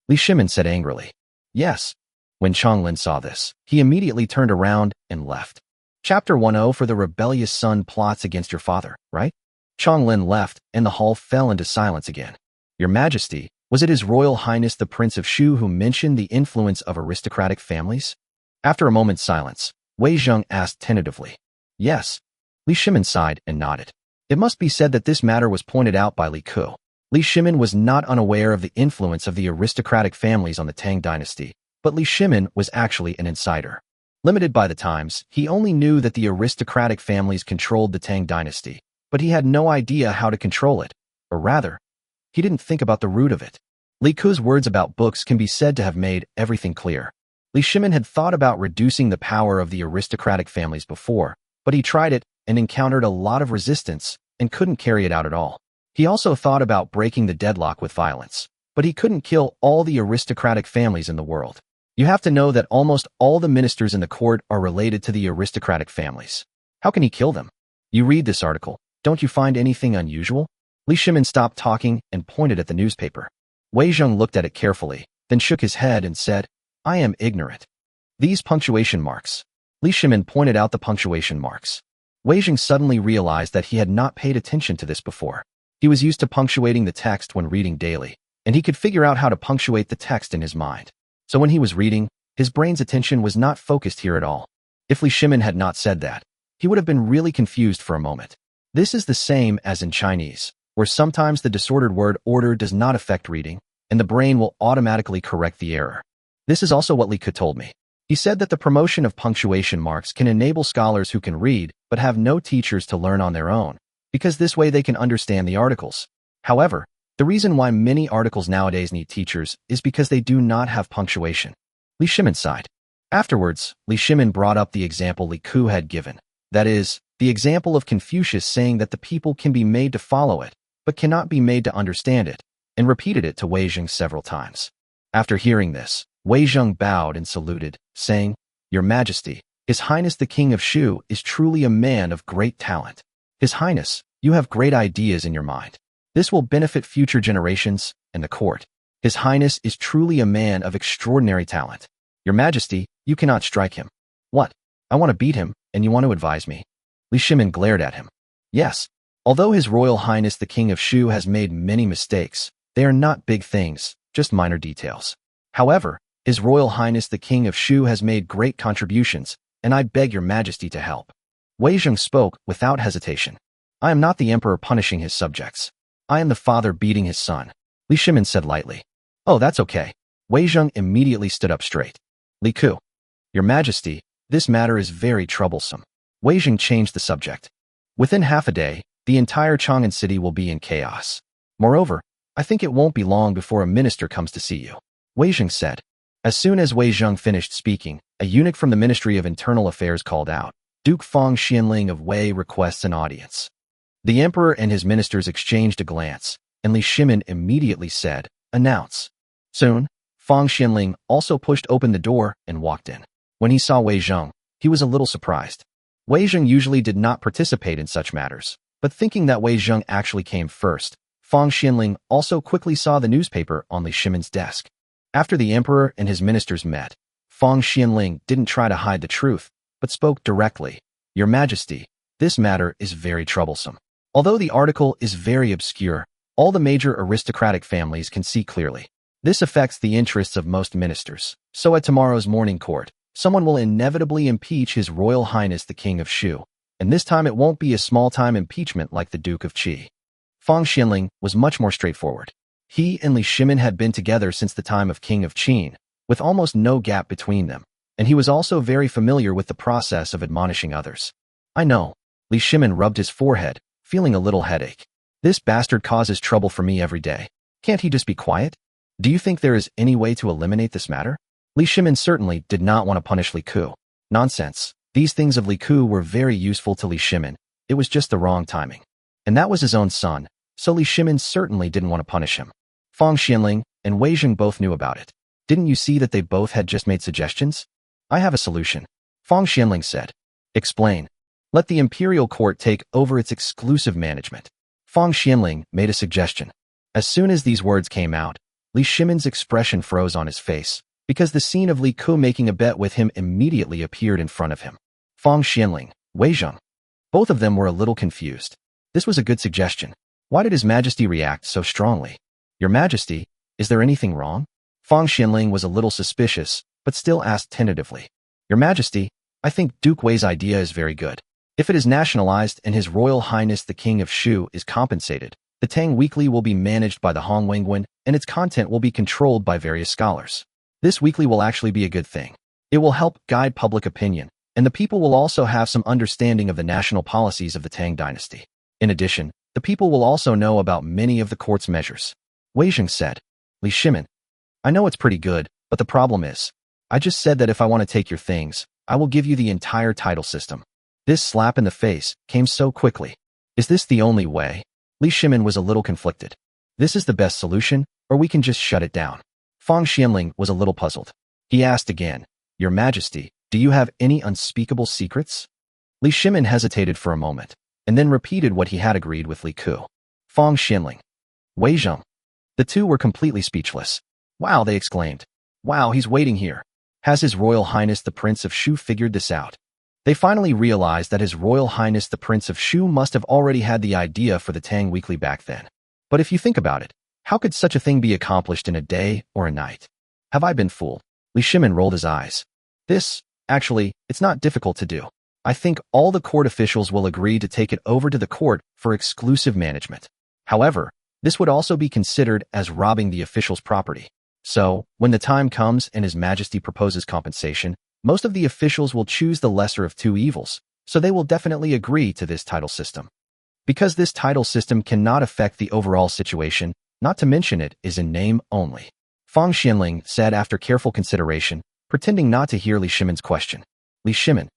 Li Shimin said angrily. Yes. When Changlin saw this, he immediately turned around and left. Chapter 10 For the rebellious son plots against your father, right? Changlin left, and the hall fell into silence again. Your Majesty, was it His Royal Highness the Prince of Shu who mentioned the influence of aristocratic families? After a moment's silence, Wei Zheng asked tentatively. Yes. Li Shimin sighed and nodded. It must be said that this matter was pointed out by Li Ku. Li Shimin was not unaware of the influence of the aristocratic families on the Tang dynasty, but Li Shimin was actually an insider. Limited by the times, he only knew that the aristocratic families controlled the Tang dynasty, but he had no idea how to control it, or rather, he didn't think about the root of it. Li Ku's words about books can be said to have made everything clear. Li Shimin had thought about reducing the power of the aristocratic families before, but he tried it and encountered a lot of resistance and couldn't carry it out at all. He also thought about breaking the deadlock with violence, but he couldn't kill all the aristocratic families in the world. You have to know that almost all the ministers in the court are related to the aristocratic families. How can he kill them? You read this article. Don't you find anything unusual? Li Shimin stopped talking and pointed at the newspaper. Wei Zheng looked at it carefully, then shook his head and said, I am ignorant. These punctuation marks. Li Shimin pointed out the punctuation marks. Wei Zheng suddenly realized that he had not paid attention to this before. He was used to punctuating the text when reading daily, and he could figure out how to punctuate the text in his mind. So when he was reading, his brain's attention was not focused here at all. If Li Shimin had not said that, he would have been really confused for a moment. This is the same as in Chinese, where sometimes the disordered word order does not affect reading, and the brain will automatically correct the error. This is also what Li Ku told me. He said that the promotion of punctuation marks can enable scholars who can read but have no teachers to learn on their own, because this way they can understand the articles. However, the reason why many articles nowadays need teachers is because they do not have punctuation. Li Shimin sighed. Afterwards, Li Shimin brought up the example Li Ku had given. That is, the example of Confucius saying that the people can be made to follow it, but cannot be made to understand it, and repeated it to Wei Zheng several times. After hearing this, Wei Zheng bowed and saluted, saying, Your Majesty, His Highness the King of Shu is truly a man of great talent. His Highness, you have great ideas in your mind. This will benefit future generations and the court. His Highness is truly a man of extraordinary talent. Your Majesty, you cannot strike him. What? I want to beat him, and you want to advise me? Li Shimin glared at him. Yes. Although His Royal Highness the King of Shu has made many mistakes, they are not big things, just minor details. However, His Royal Highness the King of Shu has made great contributions, and I beg your Majesty to help. Wei Zheng spoke without hesitation. I am not the emperor punishing his subjects. I am the father beating his son. Li Shimin said lightly. Oh, that's okay. Wei Zheng immediately stood up straight. Li Ku. Your Majesty, this matter is very troublesome. Wei Zheng changed the subject. Within half a day, the entire Chang'an city will be in chaos. Moreover, I think it won't be long before a minister comes to see you. Wei Zheng said. As soon as Wei Zheng finished speaking, a eunuch from the Ministry of Internal Affairs called out, Duke Fang Xianling of Wei requests an audience. The emperor and his ministers exchanged a glance, and Li Shimin immediately said, Announce. Soon, Fang Xianling also pushed open the door and walked in. When he saw Wei Zheng, he was a little surprised. Wei Zheng usually did not participate in such matters, but thinking that Wei Zheng actually came first, Fang Xianling also quickly saw the newspaper on Li Shimin's desk. After the emperor and his ministers met, Fang Xianling didn't try to hide the truth, but spoke directly. Your Majesty, this matter is very troublesome. Although the article is very obscure, all the major aristocratic families can see clearly. This affects the interests of most ministers, so at tomorrow's morning court, someone will inevitably impeach His Royal Highness the King of Shu, and this time it won't be a small-time impeachment like the Duke of Qi. Fang Xianling was much more straightforward. He and Li Shimin had been together since the time of King of Qin, with almost no gap between them, and he was also very familiar with the process of admonishing others. I know. Li Shimin rubbed his forehead, feeling a little headache. This bastard causes trouble for me every day. Can't he just be quiet? Do you think there is any way to eliminate this matter? Li Shimin certainly did not want to punish Li Ku. Nonsense. These things of Li Ku were very useful to Li Shimin. It was just the wrong timing. And that was his own son, so Li Shimin certainly didn't want to punish him. Fang Xianling and Wei Zheng both knew about it. Didn't you see that they both had just made suggestions? I have a solution. Fang Xianling said. Explain. Let the imperial court take over its exclusive management. Fang Xianling made a suggestion. As soon as these words came out, Li Shimin's expression froze on his face, because the scene of Li Ku making a bet with him immediately appeared in front of him. Fang Xianling, Wei Zheng. Both of them were a little confused. This was a good suggestion. Why did His Majesty react so strongly? Your Majesty, is there anything wrong? Fang Xianling was a little suspicious, but still asked tentatively. Your Majesty, I think Duke Wei's idea is very good. If it is nationalized and His Royal Highness the King of Shu is compensated, the Tang Weekly will be managed by the Hongwenguan and its content will be controlled by various scholars. This weekly will actually be a good thing. It will help guide public opinion, and the people will also have some understanding of the national policies of the Tang dynasty. In addition, the people will also know about many of the court's measures. Wei Zheng said. Li Shimin, I know it's pretty good, but the problem is, I just said that if I want to take your things, I will give you the entire title system. This slap in the face came so quickly. Is this the only way? Li Shimin was a little conflicted. This is the best solution, or we can just shut it down. Fang Xianling was a little puzzled. He asked again, Your Majesty, do you have any unspeakable secrets? Li Shimin hesitated for a moment, and then repeated what he had agreed with Li Ku. Fang Xianling. Wei Zheng. The two were completely speechless. Wow, they exclaimed. Wow, he's waiting here. Has His Royal Highness the Prince of Shu figured this out? They finally realized that His Royal Highness the Prince of Shu must have already had the idea for the Tang Weekly back then. But if you think about it, how could such a thing be accomplished in a day or a night? Have I been fooled? Li Shimin rolled his eyes. Actually, it's not difficult to do. I think all the court officials will agree to take it over to the court for exclusive management. However, this would also be considered as robbing the official's property. So, when the time comes and His Majesty proposes compensation, most of the officials will choose the lesser of two evils, so they will definitely agree to this title system. Because this title system cannot affect the overall situation, not to mention it is in name only. Fang Xianling said after careful consideration, pretending not to hear Li Shimin's question. Li Shimin,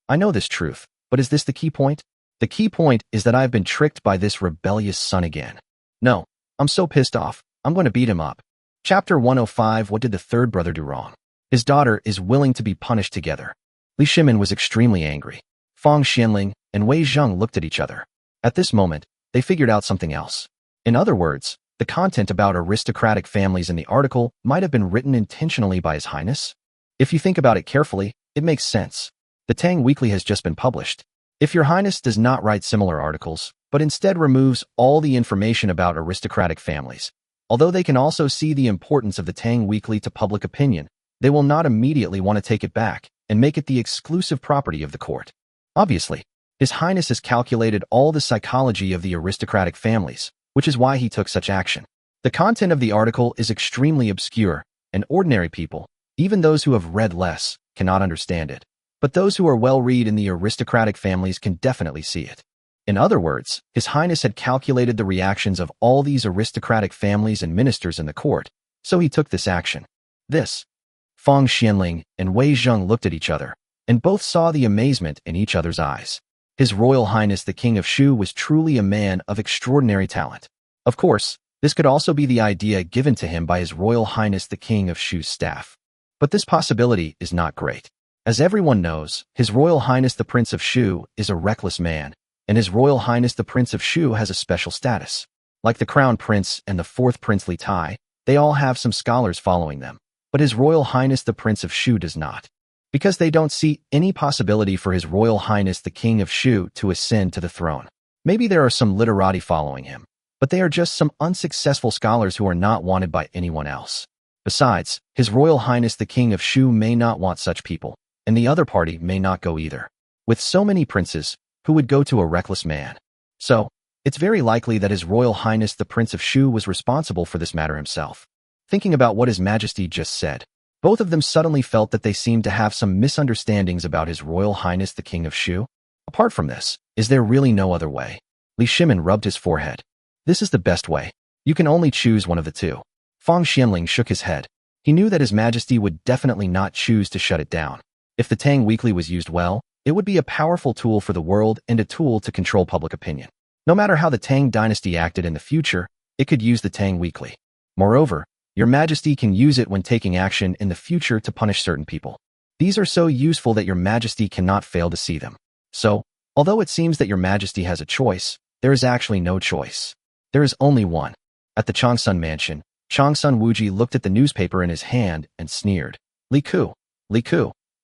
I know this truth, but is this the key point? The key point is that I've been tricked by this rebellious son again. No, I'm so pissed off, I'm going to beat him up. Chapter 105. What did the third brother do wrong? His daughter is willing to be punished together. Li Shimin was extremely angry. Fang Xianling and Wei Zheng looked at each other. At this moment, they figured out something else. In other words, the content about aristocratic families in the article might have been written intentionally by His Highness. If you think about it carefully, it makes sense. The Tang Weekly has just been published. If Your Highness does not write similar articles, but instead removes all the information about aristocratic families, although they can also see the importance of the Tang Weekly to public opinion, they will not immediately want to take it back and make it the exclusive property of the court. Obviously, His Highness has calculated all the psychology of the aristocratic families, which is why he took such action. The content of the article is extremely obscure, and ordinary people, even those who have read less, cannot understand it. But those who are well-read in the aristocratic families can definitely see it. In other words, His Highness had calculated the reactions of all these aristocratic families and ministers in the court, so he took this action. Fang Xianling and Wei Zheng looked at each other, and both saw the amazement in each other's eyes. His Royal Highness the King of Shu was truly a man of extraordinary talent. Of course, this could also be the idea given to him by His Royal Highness the King of Shu's staff. But this possibility is not great. As everyone knows, His Royal Highness the Prince of Shu is a reckless man, and His Royal Highness the Prince of Shu has a special status. Like the Crown Prince and the fourth princely tie, they all have some scholars following them. But His Royal Highness the Prince of Shu does not. Because they don't see any possibility for His Royal Highness the King of Shu to ascend to the throne. Maybe there are some literati following him, but they are just some unsuccessful scholars who are not wanted by anyone else. Besides, His Royal Highness the King of Shu may not want such people, and the other party may not go either. With so many princes, who would go to a reckless man? So, it's very likely that His Royal Highness the Prince of Shu was responsible for this matter himself. Thinking about what His Majesty just said, both of them suddenly felt that they seemed to have some misunderstandings about His Royal Highness the King of Shu. Apart from this, is there really no other way? Li Shimin rubbed his forehead. This is the best way. You can only choose one of the two. Fang Xianling shook his head. He knew that His Majesty would definitely not choose to shut it down. If the Tang Weekly was used well, It would be a powerful tool for the world and a tool to control public opinion. No matter how the Tang dynasty acted in the future, it could use the Tang weekly. Moreover, Your Majesty can use it when taking action in the future to punish certain people. These are so useful that Your Majesty cannot fail to see them. So, although it seems that Your Majesty has a choice, there is actually no choice. There is only one. At the Changsun mansion, Changsun Wuji looked at the newspaper in his hand and sneered. Li Ku,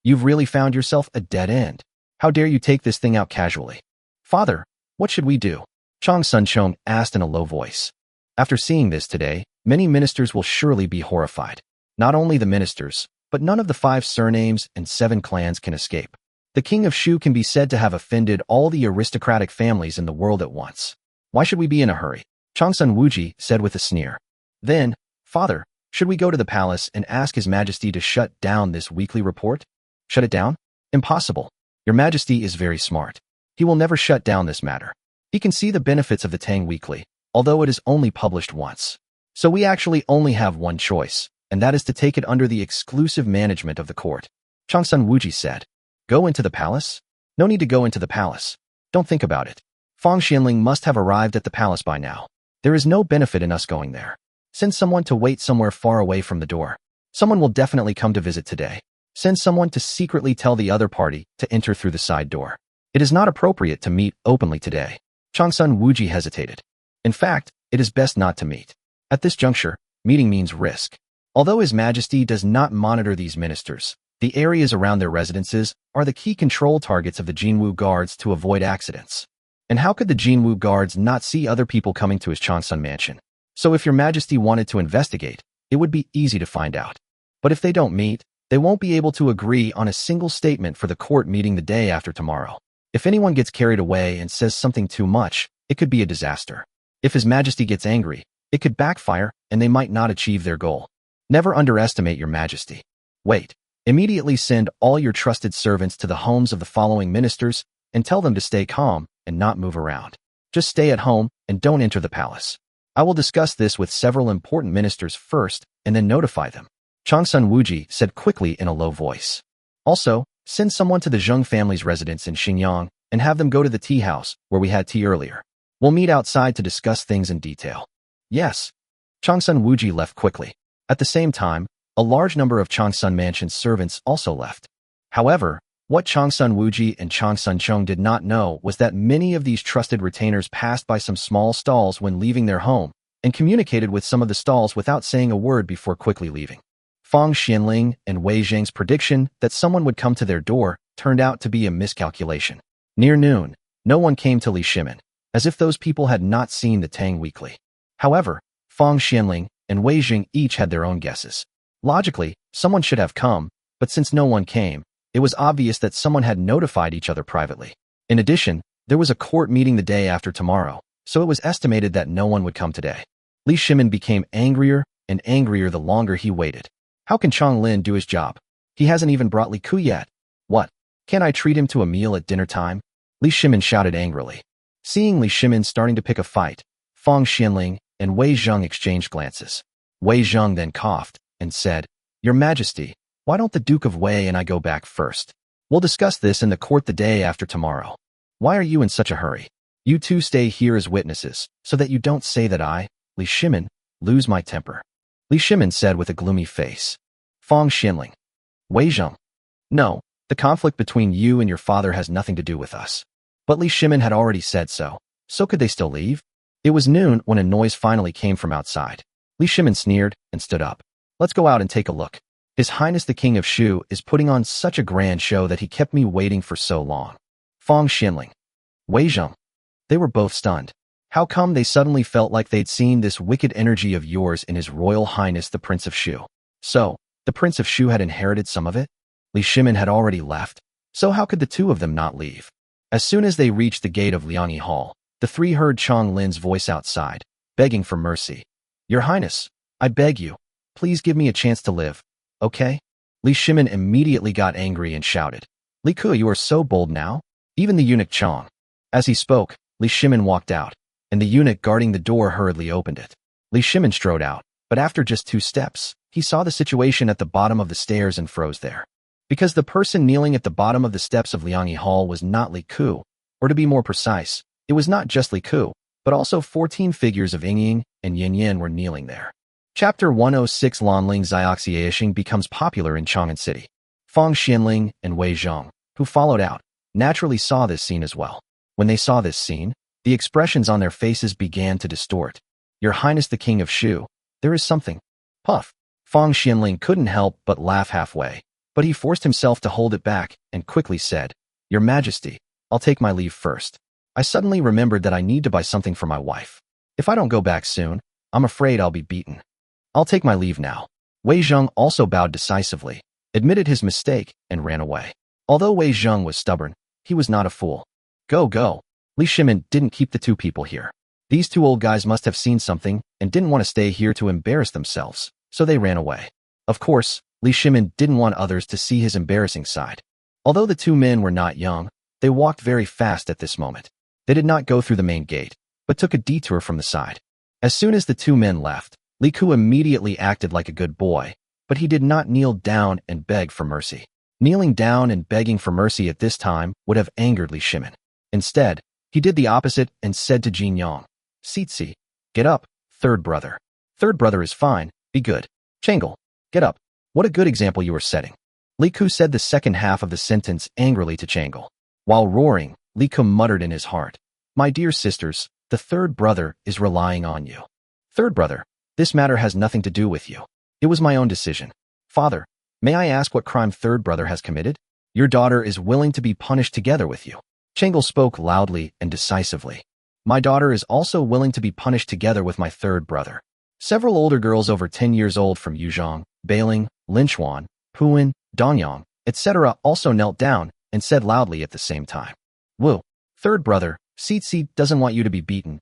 you've really found yourself a dead end. How dare you take this thing out casually? Father, what should we do? Changsun Chong asked in a low voice. After seeing this today, many ministers will surely be horrified. Not only the ministers, but none of the 5 surnames and 7 clans can escape. The king of Shu can be said to have offended all the aristocratic families in the world at once. Why should we be in a hurry? Changsun Wuji said with a sneer. Then, Father, should we go to the palace and ask His Majesty to shut down this weekly report? Shut it down? Impossible. Your Majesty is very smart. He will never shut down this matter. He can see the benefits of the Tang Weekly, although it is only published once. So we actually only have one choice, and that is to take it under the exclusive management of the court. Changsun Wuji said. Go into the palace? No need to go into the palace. Don't think about it. Fang Xianling must have arrived at the palace by now. There is no benefit in us going there. Send someone to wait somewhere far away from the door. Someone will definitely come to visit today. Send someone to secretly tell the other party to enter through the side door. It is not appropriate to meet openly today. Changsun Wuji hesitated. In fact, it is best not to meet. At this juncture, meeting means risk. Although His Majesty does not monitor these ministers, the areas around their residences are the key control targets of the Jinwu guards to avoid accidents. And how could the Jinwu guards not see other people coming to his Changsun mansion? So if Your Majesty wanted to investigate, it would be easy to find out. But if they don't meet, they won't be able to agree on a single statement for the court meeting the day after tomorrow. If anyone gets carried away and says something too much, it could be a disaster. If His Majesty gets angry, it could backfire and they might not achieve their goal. Never underestimate Your Majesty. Wait. Immediately send all your trusted servants to the homes of the following ministers and tell them to stay calm and not move around. Just stay at home and don't enter the palace. I will discuss this with several important ministers first and then notify them. Changsun Wuji said quickly in a low voice. Also, send someone to the Zheng family's residence in Xinjiang and have them go to the tea house where we had tea earlier. We'll meet outside to discuss things in detail. Yes. Changsun Wuji left quickly. At the same time, a large number of Changsun Mansion's servants also left. However, what Changsun Wuji and Changsun Chong did not know was that many of these trusted retainers passed by some small stalls when leaving their home and communicated with some of the stalls without saying a word before quickly leaving. Fang Xianling and Wei Zhang's prediction that someone would come to their door turned out to be a miscalculation. Near noon, no one came to Li Shimin, as if those people had not seen the Tang Weekly. However, Fang Xianling and Wei Zhang each had their own guesses. Logically, someone should have come, but since no one came, it was obvious that someone had notified each other privately. In addition, there was a court meeting the day after tomorrow, so it was estimated that no one would come today. Li Shimin became angrier and angrier the longer he waited. How can Chong Lin do his job? He hasn't even brought Li Ku yet. What? Can't I treat him to a meal at dinner time? Li Shimin shouted angrily. Seeing Li Shimin starting to pick a fight, Fang Xianling and Wei Zhang exchanged glances. Wei Zhang then coughed and said, Your Majesty, why don't the Duke of Wei and I go back first? We'll discuss this in the court the day after tomorrow. Why are you in such a hurry? You two stay here as witnesses, so that you don't say that I, Li Shimin, lose my temper. Li Shimin said with a gloomy face. Fang Xianling. Wei Zhang. No, the conflict between you and your father has nothing to do with us. But Li Shimin had already said so could they still leave? It was noon when a noise finally came from outside. Li Shimin sneered and stood up. Let's go out and take a look. His Highness the King of Shu is putting on such a grand show that he kept me waiting for so long. Fang Xianling. Wei Zhang. They were both stunned. How come they suddenly felt like they'd seen this wicked energy of yours in His Royal Highness the Prince of Shu? So, the Prince of Shu had inherited some of it? Li Shimin had already left, so how could the two of them not leave? As soon as they reached the gate of Liangyi Hall, the three heard Chong Lin's voice outside, begging for mercy. Your Highness, I beg you, please give me a chance to live, okay? Li Shimin immediately got angry and shouted. Li Ku, you are so bold now? Even the eunuch Chong. As he spoke, Li Shimin walked out, and the eunuch guarding the door hurriedly opened it. Li Shimin strode out, but after just 2 steps, he saw the situation at the bottom of the stairs and froze there. Because the person kneeling at the bottom of the steps of Liangyi Hall was not Li Ku, or to be more precise, it was not just Li Ku, but also 14 figures of Yingying and Yin were kneeling there. Chapter 106 Lanling Xiaoxiaishing becomes popular in Chang'an City. Fang Xianling and Wei Zhong, who followed out, naturally saw this scene as well. When they saw this scene, the expressions on their faces began to distort. Your Highness the King of Shu, there is something. Puff. Fang Xianling couldn't help but laugh halfway, but he forced himself to hold it back and quickly said, Your Majesty, I'll take my leave first. I suddenly remembered that I need to buy something for my wife. If I don't go back soon, I'm afraid I'll be beaten. I'll take my leave now. Wei Zhong also bowed decisively, admitted his mistake, and ran away. Although Wei Zhong was stubborn, he was not a fool. Go. Li Shimin didn't keep the two people here. These two old guys must have seen something and didn't want to stay here to embarrass themselves, so they ran away. Of course, Li Shimin didn't want others to see his embarrassing side. Although the two men were not young, they walked very fast at this moment. They did not go through the main gate, but took a detour from the side. As soon as the two men left, Li Ku immediately acted like a good boy, but he did not kneel down and beg for mercy. Kneeling down and begging for mercy at this time would have angered Li Shimin. Instead, he did the opposite and said to Jin Yang, Sitsi, get up, third brother. Third brother is fine, be good. Changle, get up. What a good example you are setting. Li Ku said the second half of the sentence angrily to Changle. While roaring, Li Ku muttered in his heart, My dear sisters, the third brother is relying on you. Third brother, this matter has nothing to do with you. It was my own decision. Father, may I ask what crime third brother has committed? Your daughter is willing to be punished together with you. Changle spoke loudly and decisively. My daughter is also willing to be punished together with my third brother. Several older girls over 10 years old from Yuzhong, Bailing, Linchuan, Puyin, Dongyang, etc. also knelt down and said loudly at the same time. Wu, third brother, Sitsi doesn't want you to be beaten.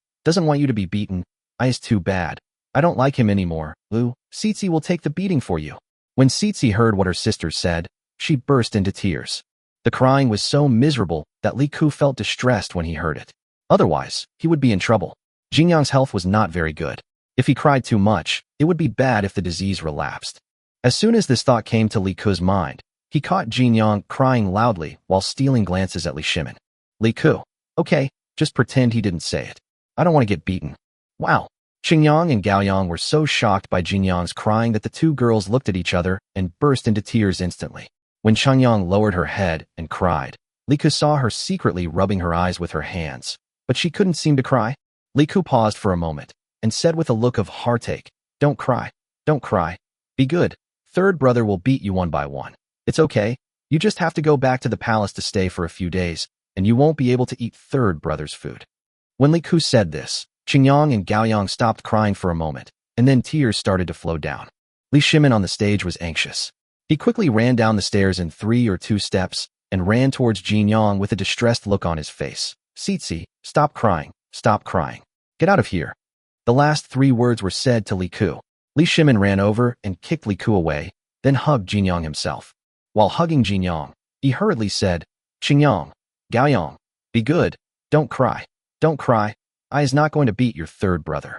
Is too bad. I don't like him anymore. Wu, Sitsi will take the beating for you. When Sitsi heard what her sisters said, she burst into tears. The crying was so miserable that Li Ku felt distressed when he heard it. Otherwise, he would be in trouble. Jinyang's health was not very good. If he cried too much, it would be bad if the disease relapsed. As soon as this thought came to Li Ku's mind, he caught Jinyang crying loudly while stealing glances at Li Shimin. Li Ku, okay, just pretend he didn't say it. I don't want to get beaten. Wow. Qingyang and Gaoyang were so shocked by Jinyang's crying that the two girls looked at each other and burst into tears instantly. When Changyang lowered her head and cried, Li Ku saw her secretly rubbing her eyes with her hands, but she couldn't seem to cry. Li Ku paused for a moment and said with a look of heartache, Don't cry. Be good. Third brother will beat you one by one. It's okay. You just have to go back to the palace to stay for a few days, and you won't be able to eat third brother's food. When Li Ku said this, Qingyang and Gaoyang stopped crying for a moment, and then tears started to flow down. Li Shimin on the stage was anxious. He quickly ran down the stairs in 3 or 2 steps and ran towards Jinyang with a distressed look on his face. Sitsi, stop crying. Get out of here. The last 3 words were said to Li Ku. Li Shimin ran over and kicked Li Ku away, then hugged Jinyang himself. While hugging Jinyang, he hurriedly said, Qingyang, Gaoyang, be good. Don't cry. I is not going to beat your third brother.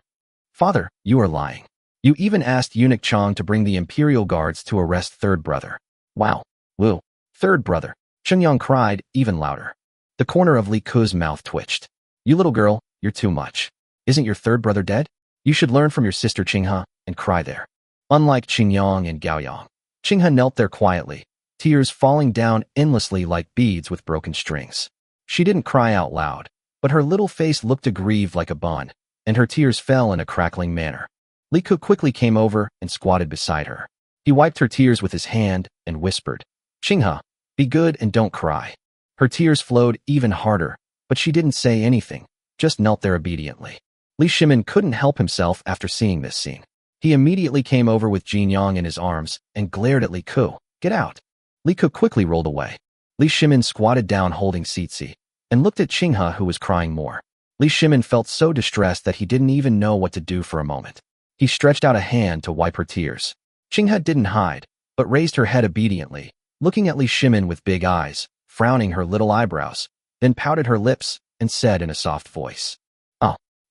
Father, you are lying. You even asked Eunuch Chang to bring the imperial guards to arrest third brother. Wow. Wu, third brother. Qingyang cried even louder. The corner of Li Ku's mouth twitched. You little girl, you're too much. Isn't your third brother dead? You should learn from your sister Qinghe and cry there. Unlike Qingyang and Gaoyang, Qinghe knelt there quietly, tears falling down endlessly like beads with broken strings. She didn't cry out loud, but her little face looked aggrieved like a bun, and her tears fell in a crackling manner. Li Ku quickly came over and squatted beside her. He wiped her tears with his hand and whispered, Qinghe, be good and don't cry. Her tears flowed even harder, but she didn't say anything, just knelt there obediently. Li Shimin couldn't help himself after seeing this scene. He immediately came over with Jinyang in his arms and glared at Li Ku. Get out. Li Ku quickly rolled away. Li Shimin squatted down holding Sitsi and looked at Qinghe, who was crying more. Li Shimin felt so distressed that he didn't even know what to do for a moment. He stretched out a hand to wipe her tears. Qinghe didn't hide, but raised her head obediently, looking at Li Shimin with big eyes, frowning her little eyebrows, then pouted her lips and said in a soft voice,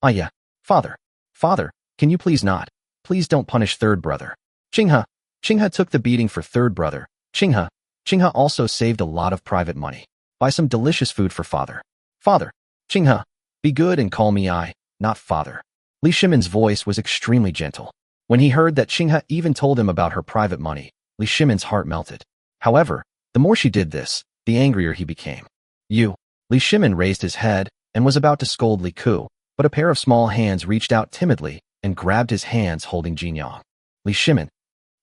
yeah, father, can you please not? Please don't punish third brother. Qinghe took the beating for third brother. Qinghe Qinghe also saved a lot of private money. Buy some delicious food for father. Father. Qinghe, be good and call me I, not father. Li Shimin's voice was extremely gentle. When he heard that Qinghe even told him about her private money, Li Shimin's heart melted. However, the more she did this, the angrier he became. You. Li Shimin raised his head and was about to scold Li Ku, but a pair of small hands reached out timidly and grabbed his hands holding Jinyang. Li Shimin.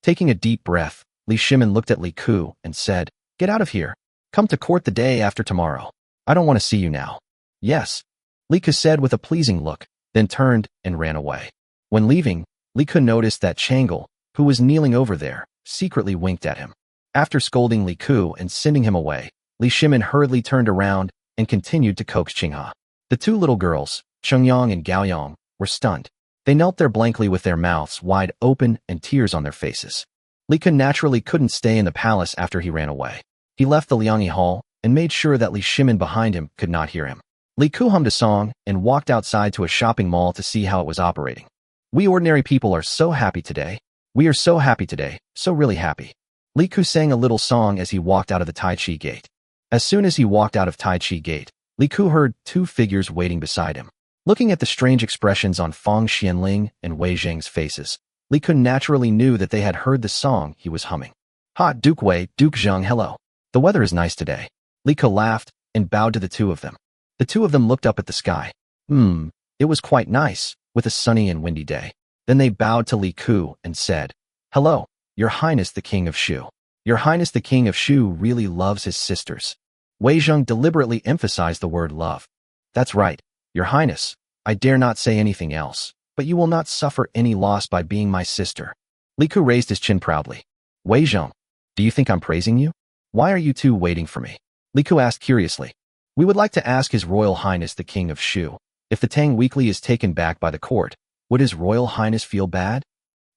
Taking a deep breath, Li Shimin looked at Li Ku and said, "Get out of here. Come to court the day after tomorrow. I don't want to see you now." "Yes," Li Ku said with a pleasing look, then turned and ran away. When leaving, Li Ku noticed that Changle, who was kneeling over there, secretly winked at him. After scolding Li Ku and sending him away, Li Shimin hurriedly turned around and continued to coax Qinghe. The two little girls, Chengyang and Gaoyang, were stunned. They knelt there blankly with their mouths wide open and tears on their faces. Li Ku naturally couldn't stay in the palace after he ran away. He left the Liangyi Hall and made sure that Li Shimin behind him could not hear him. Li Ku hummed a song and walked outside to a shopping mall to see how it was operating. "We ordinary people are so happy today. We are so happy today, so really happy." Li Ku sang a little song as he walked out of the Tai Chi gate. As soon as he walked out of Tai Chi gate, Li Ku heard two figures waiting beside him. Looking at the strange expressions on Fang Xianling and Wei Zheng's faces, Li Ku naturally knew that they had heard the song he was humming. "Ha, Duke Wei, Duke Zheng, hello. The weather is nice today." Li Ku laughed and bowed to the two of them. The two of them looked up at the sky. It was quite nice, with a sunny and windy day. Then they bowed to Li Ku and said, "Hello, Your Highness the King of Shu. Your Highness the King of Shu really loves his sisters." Wei Zheng deliberately emphasized the word love. "That's right, Your Highness. I dare not say anything else, but you will not suffer any loss by being my sister." Li Ku raised his chin proudly. "Wei Zheng, do you think I'm praising you? Why are you two waiting for me?" Li Ku asked curiously. "We would like to ask His Royal Highness the King of Shu, if the Tang Weekly is taken back by the court, would His Royal Highness feel bad?"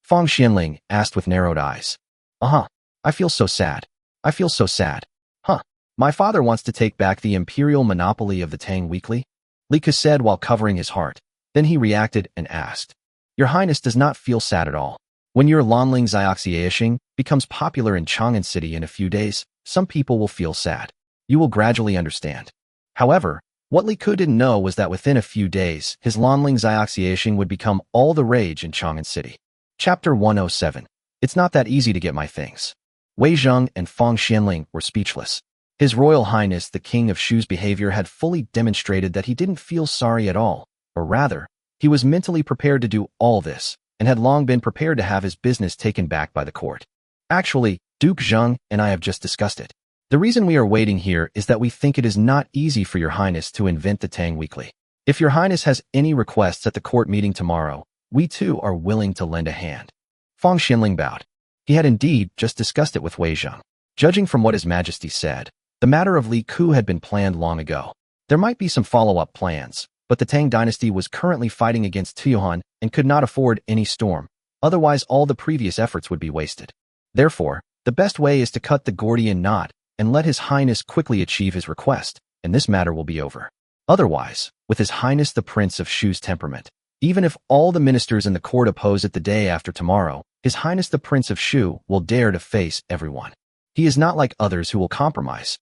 Fang Xianling asked with narrowed eyes. I feel so sad. I feel so sad. My father wants to take back the imperial monopoly of the Tang Weekly," Li Ku said while covering his heart. Then he reacted and asked, "Your Highness does not feel sad at all. When your Lanling Xiaoxiaxing becomes popular in Chang'an City in a few days, some people will feel sad. You will gradually understand." However, what Li Ku didn't know was that within a few days, his Lanling Xiaoxiaxing would become all the rage in Chang'an City. Chapter 107. It's not that easy to get my things. Wei Zheng and Fang Xianling were speechless. His Royal Highness the King of Shu's behavior had fully demonstrated that he didn't feel sorry at all, or rather, he was mentally prepared to do all this, and had long been prepared to have his business taken back by the court. "Actually, Duke Zheng and I have just discussed it. The reason we are waiting here is that we think it is not easy for Your Highness to invent the Tang Weekly. If Your Highness has any requests at the court meeting tomorrow, we too are willing to lend a hand." Fang Xianling bowed. He had indeed just discussed it with Wei Zheng. Judging from what His Majesty said, the matter of Li Ku had been planned long ago. There might be some follow-up plans, but the Tang dynasty was currently fighting against Tuohan and could not afford any storm, otherwise all the previous efforts would be wasted. Therefore, the best way is to cut the Gordian knot and let His Highness quickly achieve his request, and this matter will be over. Otherwise, with His Highness the Prince of Shu's temperament, even if all the ministers in the court oppose it the day after tomorrow, His Highness the Prince of Shu will dare to face everyone. He is not like others who will compromise.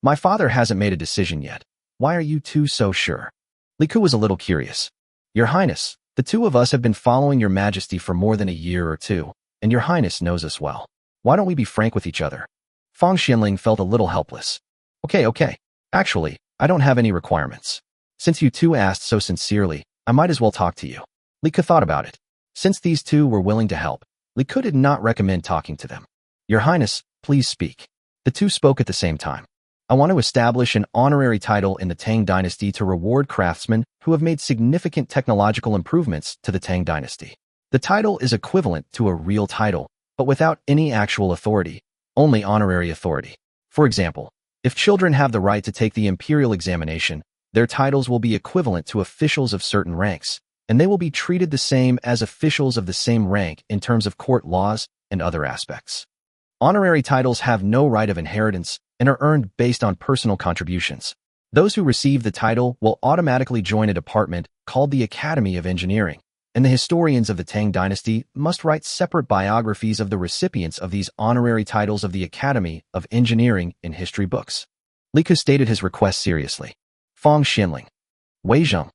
My father hasn't made a decision yet. Why are you two so sure?" Li Ku was a little curious. "Your Highness, the two of us have been following Your Majesty for more than a year or two, and Your Highness knows us well. Why don't we be frank with each other?" Fang Xianling felt a little helpless. Okay. Actually, I don't have any requirements. Since you two asked so sincerely, I might as well talk to you." Li Ku thought about it. Since these two were willing to help, Li Ku did not recommend talking to them. "Your Highness, please speak." The two spoke at the same time. "I want to establish an honorary title in the Tang dynasty to reward craftsmen who have made significant technological improvements to the Tang dynasty. The title is equivalent to a real title, but without any actual authority, only honorary authority. For example, if children have the right to take the imperial examination, their titles will be equivalent to officials of certain ranks, and they will be treated the same as officials of the same rank in terms of court laws and other aspects. Honorary titles have no right of inheritance and are earned based on personal contributions. Those who receive the title will automatically join a department called the Academy of Engineering, and the historians of the Tang dynasty must write separate biographies of the recipients of these honorary titles of the Academy of Engineering in history books. Li Ke stated his request seriously. Feng Xinling. Wei Zheng.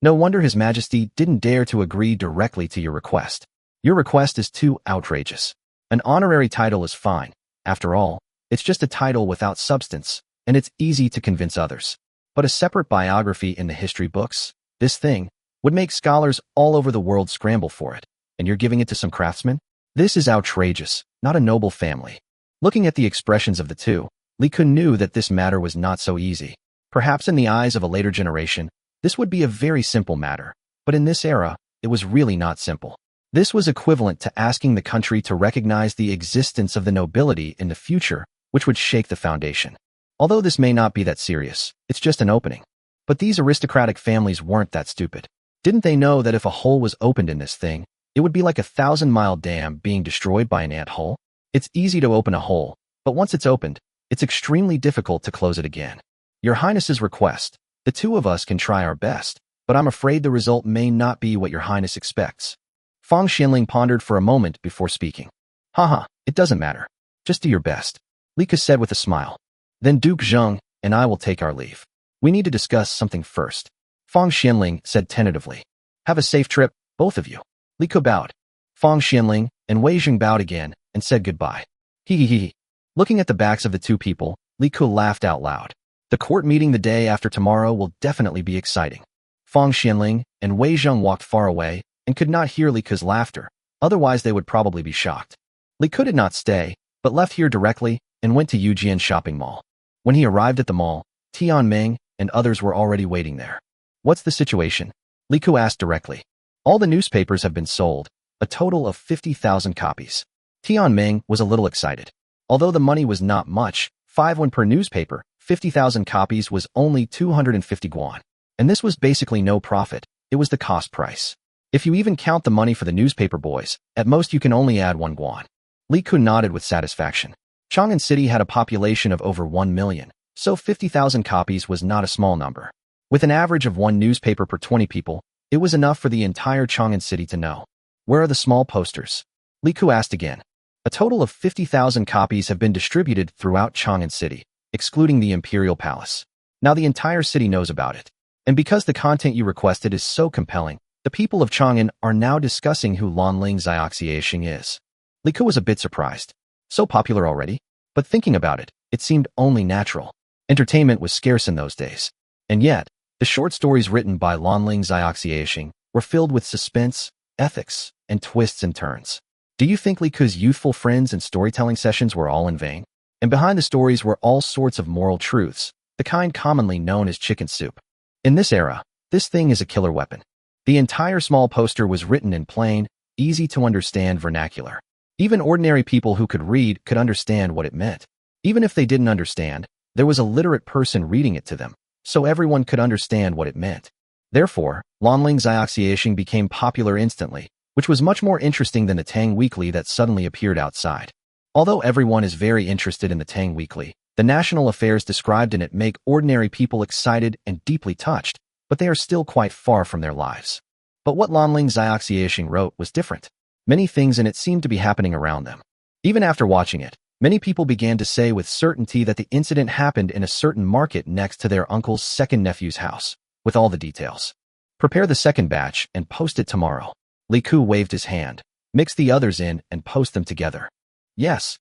No wonder His Majesty didn't dare to agree directly to your request. Your request is too outrageous. An honorary title is fine. After all, it's just a title without substance, and it's easy to convince others. But a separate biography in the history books, this thing, would make scholars all over the world scramble for it, and you're giving it to some craftsman? This is outrageous, not a noble family. Looking at the expressions of the two, Li Ke knew that this matter was not so easy. Perhaps in the eyes of a later generation, this would be a very simple matter, but in this era, it was really not simple. This was equivalent to asking the country to recognize the existence of the nobility in the future, which would shake the foundation. Although this may not be that serious, it's just an opening. But these aristocratic families weren't that stupid. Didn't they know that if a hole was opened in this thing, it would be like a 1,000-mile dam being destroyed by an ant hole? It's easy to open a hole, but once it's opened, it's extremely difficult to close it again. Your Highness's request, the two of us can try our best, but I'm afraid the result may not be what your Highness expects. Feng Xinling pondered for a moment before speaking. Haha, it doesn't matter. Just do your best, Li Ke said with a smile. Then Duke Zheng and I will take our leave. We need to discuss something first. Feng Xinling said tentatively. Have a safe trip, both of you. Li Ke bowed. Feng Xinling and Wei Zheng bowed again and said goodbye. Hee. Looking at the backs of the two people, Li Ke laughed out loud. The court meeting the day after tomorrow will definitely be exciting. Feng Xinling and Wei Zheng walked far away and could not hear Li Ke's laughter, otherwise they would probably be shocked. Li Ke did not stay, but left here directly and went to Yujian shopping mall. When he arrived at the mall, Tianming and others were already waiting there. What's the situation? Li Ke asked directly. All the newspapers have been sold, a total of 50,000 copies. Tianming was a little excited. Although the money was not much, 5 won per newspaper, 50,000 copies was only 250 guan. And this was basically no profit, it was the cost price. If you even count the money for the newspaper boys, at most you can only add 1 guan. Li Ke nodded with satisfaction. Chang'an City had a population of over 1 million, so 50,000 copies was not a small number. With an average of 1 newspaper per 20 people, it was enough for the entire Chang'an City to know. Where are the small posters? Li Ke asked again. A total of 50,000 copies have been distributed throughout Chang'an City, excluding the Imperial Palace. Now the entire city knows about it. And because the content you requested is so compelling, the people of Chang'an are now discussing who Lanling Xiaoxiaxing is. Li Ke was a bit surprised. So popular already? But thinking about it, it seemed only natural. Entertainment was scarce in those days. And yet, the short stories written by Lanling Xiaoxiaxing were filled with suspense, ethics, and twists and turns. Do you think Li Ke's youthful friends and storytelling sessions were all in vain? And behind the stories were all sorts of moral truths, the kind commonly known as chicken soup. In this era, this thing is a killer weapon. The entire small poster was written in plain, easy-to-understand vernacular. Even ordinary people who could read could understand what it meant. Even if they didn't understand, there was a literate person reading it to them, so everyone could understand what it meant. Therefore, Lanling Xiaoxiaxing became popular instantly, which was much more interesting than the Tang Weekly that suddenly appeared outside. Although everyone is very interested in the Tang Weekly, the national affairs described in it make ordinary people excited and deeply touched, but they are still quite far from their lives. But what Lanling Xiaoxiaxing wrote was different. Many things in it seemed to be happening around them. Even after watching it, many people began to say with certainty that the incident happened in a certain market next to their uncle's second nephew's house, with all the details. Prepare the second batch and post it tomorrow. Li Ke waved his hand. Mix the others in and post them together. Yes.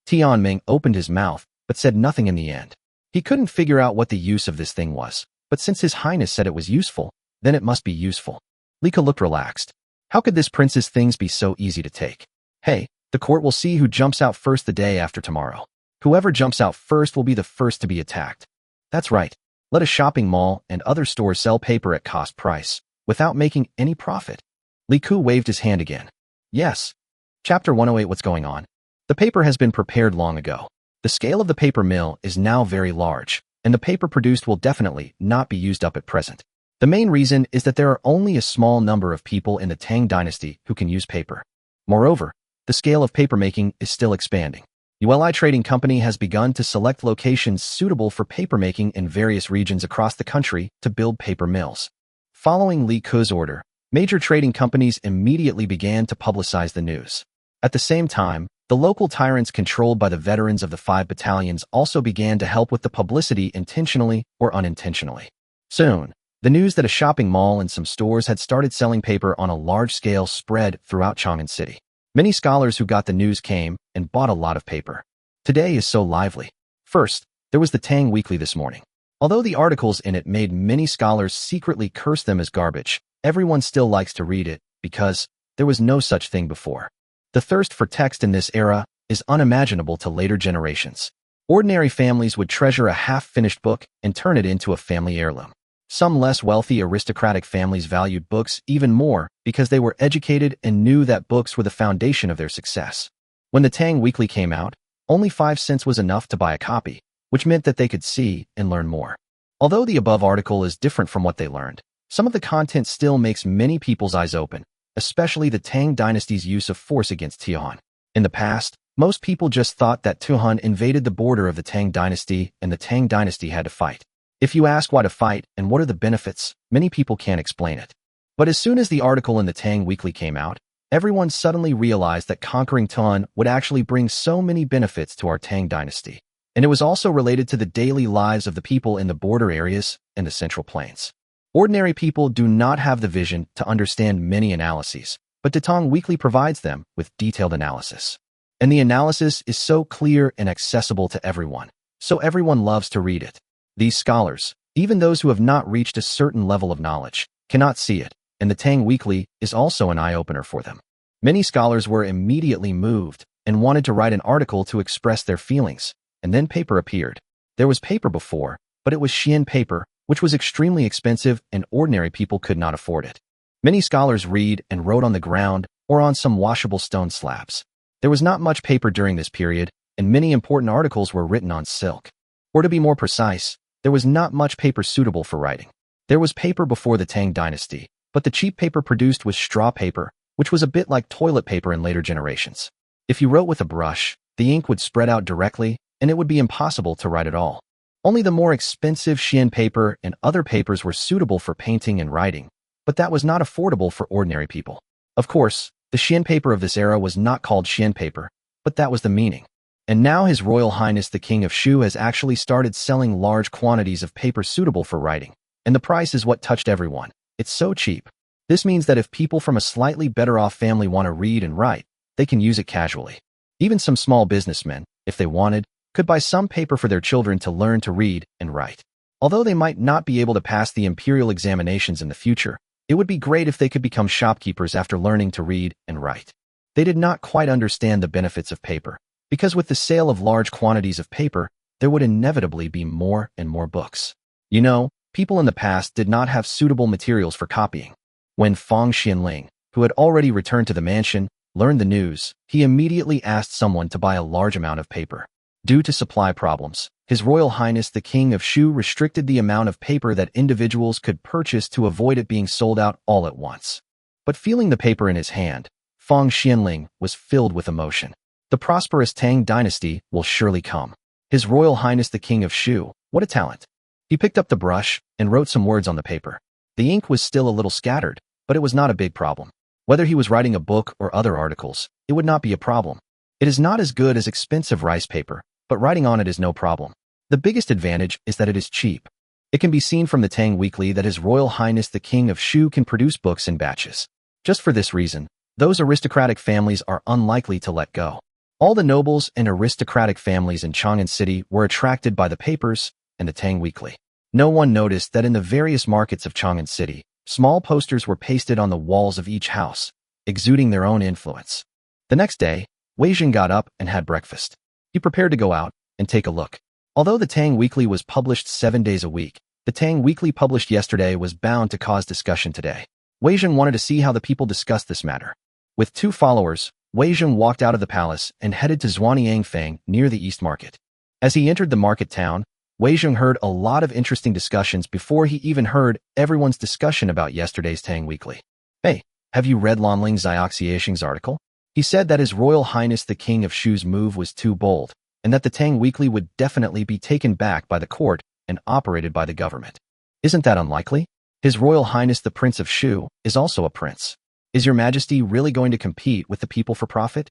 Tianming opened his mouth, but said nothing in the end. He couldn't figure out what the use of this thing was, but since His Highness said it was useful, then it must be useful. Li Ke looked relaxed. How could this prince's things be so easy to take? Hey, the court will see who jumps out first the day after tomorrow. Whoever jumps out first will be the first to be attacked. That's right. Let a shopping mall and other stores sell paper at cost price, without making any profit. Li Ke waved his hand again. Yes. Chapter 108. What's going on? The paper has been prepared long ago. The scale of the paper mill is now very large, and the paper produced will definitely not be used up at present. The main reason is that there are only a small number of people in the Tang dynasty who can use paper. Moreover, the scale of papermaking is still expanding. ULI Trading Company has begun to select locations suitable for papermaking in various regions across the country to build paper mills. Following Li Ke's order, Major trading companies immediately began to publicize the news. At the same time, the local tyrants controlled by the veterans of the 5 battalions also began to help with the publicity intentionally or unintentionally. Soon, the news that a shopping mall and some stores had started selling paper on a large scale spread throughout Chang'an City. Many scholars who got the news came and bought a lot of paper. Today is so lively. First, there was the Tang Weekly this morning. Although the articles in it made many scholars secretly curse them as garbage, everyone still likes to read it because there was no such thing before. The thirst for text in this era is unimaginable to later generations. Ordinary families would treasure a half-finished book and turn it into a family heirloom. Some less wealthy aristocratic families valued books even more because they were educated and knew that books were the foundation of their success. When the Tang Weekly came out, only 5 cents was enough to buy a copy, which meant that they could see and learn more. Although the above article is different from what they learned, some of the content still makes many people's eyes open, especially the Tang dynasty's use of force against Tian. In the past, most people just thought that Tian invaded the border of the Tang dynasty and the Tang dynasty had to fight. If you ask why to fight and what are the benefits, many people can't explain it. But as soon as the article in the Tang Weekly came out, everyone suddenly realized that conquering Tian would actually bring so many benefits to our Tang dynasty. And it was also related to the daily lives of the people in the border areas and the Central Plains. Ordinary people do not have the vision to understand many analyses, but the Tang Weekly provides them with detailed analysis. And the analysis is so clear and accessible to everyone, so everyone loves to read it. These scholars, even those who have not reached a certain level of knowledge, cannot see it, and the Tang Weekly is also an eye-opener for them. Many scholars were immediately moved and wanted to write an article to express their feelings, and then paper appeared. There was paper before, but it was Xian paper, which was extremely expensive and ordinary people could not afford it. Many scholars read and wrote on the ground or on some washable stone slabs. There was not much paper during this period, and many important articles were written on silk. Or to be more precise, there was not much paper suitable for writing. There was paper before the Tang dynasty, but the cheap paper produced was straw paper, which was a bit like toilet paper in later generations. If you wrote with a brush, the ink would spread out directly, and it would be impossible to write at all. Only the more expensive Xian paper and other papers were suitable for painting and writing, but that was not affordable for ordinary people. Of course, the Xian paper of this era was not called Xian paper, but that was the meaning. And now His Royal Highness the King of Shu has actually started selling large quantities of paper suitable for writing, and the price is what touched everyone. It's so cheap. This means that if people from a slightly better off family want to read and write, they can use it casually. Even some small businessmen, if they wanted, could buy some paper for their children to learn to read and write. Although they might not be able to pass the imperial examinations in the future, it would be great if they could become shopkeepers after learning to read and write. They did not quite understand the benefits of paper, because with the sale of large quantities of paper, there would inevitably be more and more books. You know, people in the past did not have suitable materials for copying. When Feng Xianling, who had already returned to the mansion, learned the news, he immediately asked someone to buy a large amount of paper. Due to supply problems, His Royal Highness the King of Shu restricted the amount of paper that individuals could purchase to avoid it being sold out all at once. But feeling the paper in his hand, Feng Xianling was filled with emotion. The prosperous Tang dynasty will surely come. His Royal Highness the King of Shu, what a talent. He picked up the brush and wrote some words on the paper. The ink was still a little scattered, but it was not a big problem. Whether he was writing a book or other articles, it would not be a problem. It is not as good as expensive rice paper, but writing on it is no problem. The biggest advantage is that it is cheap. It can be seen from the Tang Weekly that His Royal Highness the King of Shu can produce books in batches. Just for this reason, those aristocratic families are unlikely to let go. All the nobles and aristocratic families in Chang'an City were attracted by the papers and the Tang Weekly. No one noticed that in the various markets of Chang'an City, small posters were pasted on the walls of each house, exuding their own influence. The next day, Wei Jing got up and had breakfast. He prepared to go out and take a look. Although the Tang Weekly was published 7 days a week, the Tang Weekly published yesterday was bound to cause discussion today. Wei Jing wanted to see how the people discussed this matter. With 2 followers, Wei Jing walked out of the palace and headed to Zhuanyangfang near the East Market. As he entered the market town, Wei Jing heard a lot of interesting discussions before he even heard everyone's discussion about yesterday's Tang Weekly. Hey, have you read Lanling Xiaoxiaxing's article? He said that His Royal Highness the King of Shu's move was too bold, and that the Tang Weekly would definitely be taken back by the court and operated by the government. Isn't that unlikely? His Royal Highness the Prince of Shu is also a prince. Is your majesty really going to compete with the people for profit?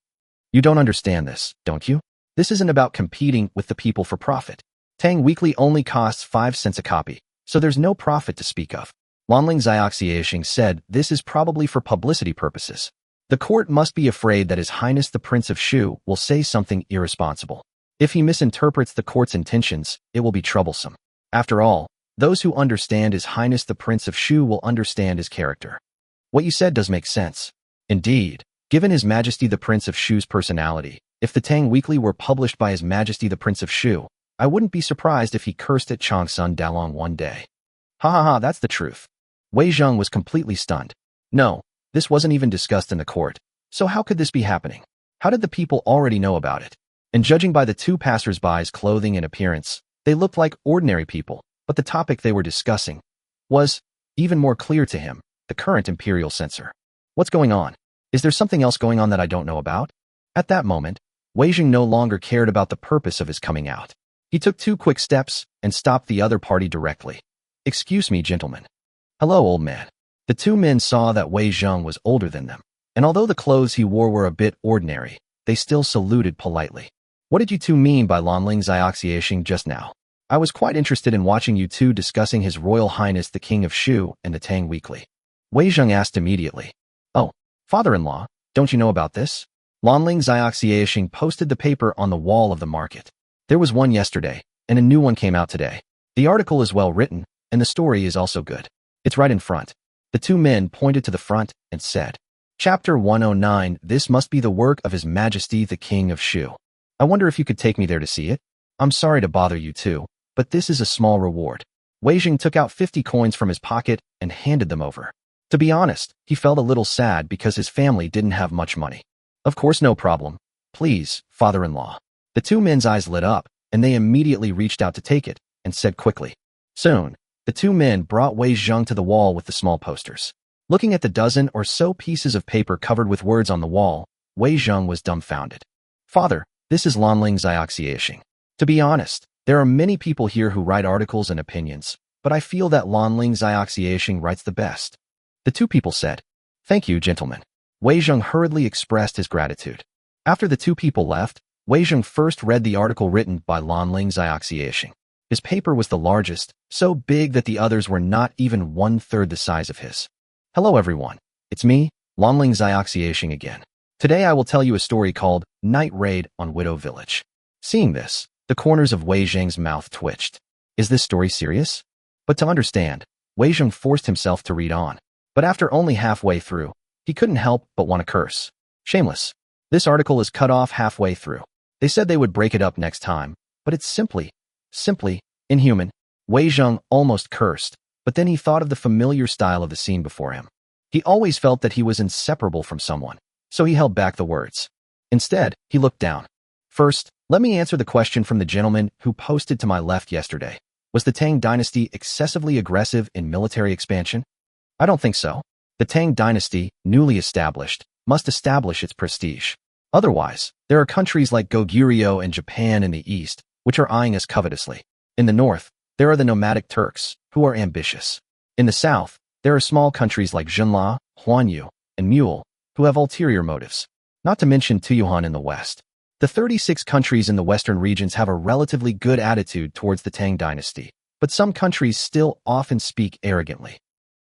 You don't understand this, don't you? This isn't about competing with the people for profit. Tang Weekly only costs 5 cents a copy, so there's no profit to speak of. Lanling Xiaoxiashing said this is probably for publicity purposes. The court must be afraid that His Highness the Prince of Shu will say something irresponsible. If he misinterprets the court's intentions, it will be troublesome. After all, those who understand His Highness the Prince of Shu will understand his character. What you said does make sense. Indeed, given His Majesty the Prince of Shu's personality, if the Tang Weekly were published by His Majesty the Prince of Shu, I wouldn't be surprised if he cursed at Changsun Dalong one day. Ha ha ha, that's the truth. Wei Zheng was completely stunned. No, this wasn't even discussed in the court. So how could this be happening? How did the people already know about it? And judging by the two passers-by's clothing and appearance, they looked like ordinary people, but the topic they were discussing was even more clear to him, the current imperial censor. What's going on? Is there something else going on that I don't know about? At that moment, Wei Zheng no longer cared about the purpose of his coming out. He took 2 quick steps and stopped the other party directly. Excuse me, gentlemen. Hello, old man. The 2 men saw that Wei Zheng was older than them, and although the clothes he wore were a bit ordinary, they still saluted politely. What did you 2 mean by Lanling Xiaoxiashing just now? I was quite interested in watching you 2 discussing His Royal Highness the King of Shu and the Tang Weekly. Wei Zheng asked immediately. Oh, father-in-law, don't you know about this? Lanling Xiaoxiashing posted the paper on the wall of the market. There was one yesterday, and a new one came out today. The article is well written, and the story is also good. It's right in front. The 2 men pointed to the front and said, Chapter 109, this must be the work of His Majesty the King of Shu. I wonder if you could take me there to see it? I'm sorry to bother you 2, but this is a small reward. Wei Zheng took out 50 coins from his pocket and handed them over. To be honest, he felt a little sad because his family didn't have much money. Of course, no problem. Please, father-in-law. The 2 men's eyes lit up, and they immediately reached out to take it and said quickly. Soon, the 2 men brought Wei Zheng to the wall with the small posters. Looking at the dozen or so pieces of paper covered with words on the wall, Wei Zheng was dumbfounded. Father, this is Lanling Xiaoxiashing. To be honest, there are many people here who write articles and opinions, but I feel that Lanling Xiaoxiashing writes the best. The 2 people said, Thank you, gentlemen. Wei Zheng hurriedly expressed his gratitude. After the 2 people left, Wei Zheng first read the article written by Lanling Xiaoxiashing. His paper was the largest, so big that the others were not even 1/3 the size of his. Hello everyone, it's me, Lanling Xiaoxiashing again. Today I will tell you a story called Night Raid on Widow Village. Seeing this, the corners of Wei Zheng's mouth twitched. Is this story serious? But to understand, Wei Zheng forced himself to read on. But after only halfway through, he couldn't help but want to curse. Shameless. This article is cut off halfway through. They said they would break it up next time, but it's simply inhuman. Wei Zheng almost cursed, but then he thought of the familiar style of the scene before him. He always felt that he was inseparable from someone, so he held back the words. Instead, he looked down. First, let me answer the question from the gentleman who posted to my left yesterday. Was the Tang dynasty excessively aggressive in military expansion? I don't think so. The Tang dynasty, newly established, must establish its prestige. Otherwise, there are countries like Goguryeo and Japan in the east, which are eyeing us covetously. In the north, there are the nomadic Turks, who are ambitious. In the south, there are small countries like Junla, Huanyu, and Mule, who have ulterior motives. Not to mention Tuyuhan in the west. The 36 countries in the western regions have a relatively good attitude towards the Tang dynasty, but some countries still often speak arrogantly.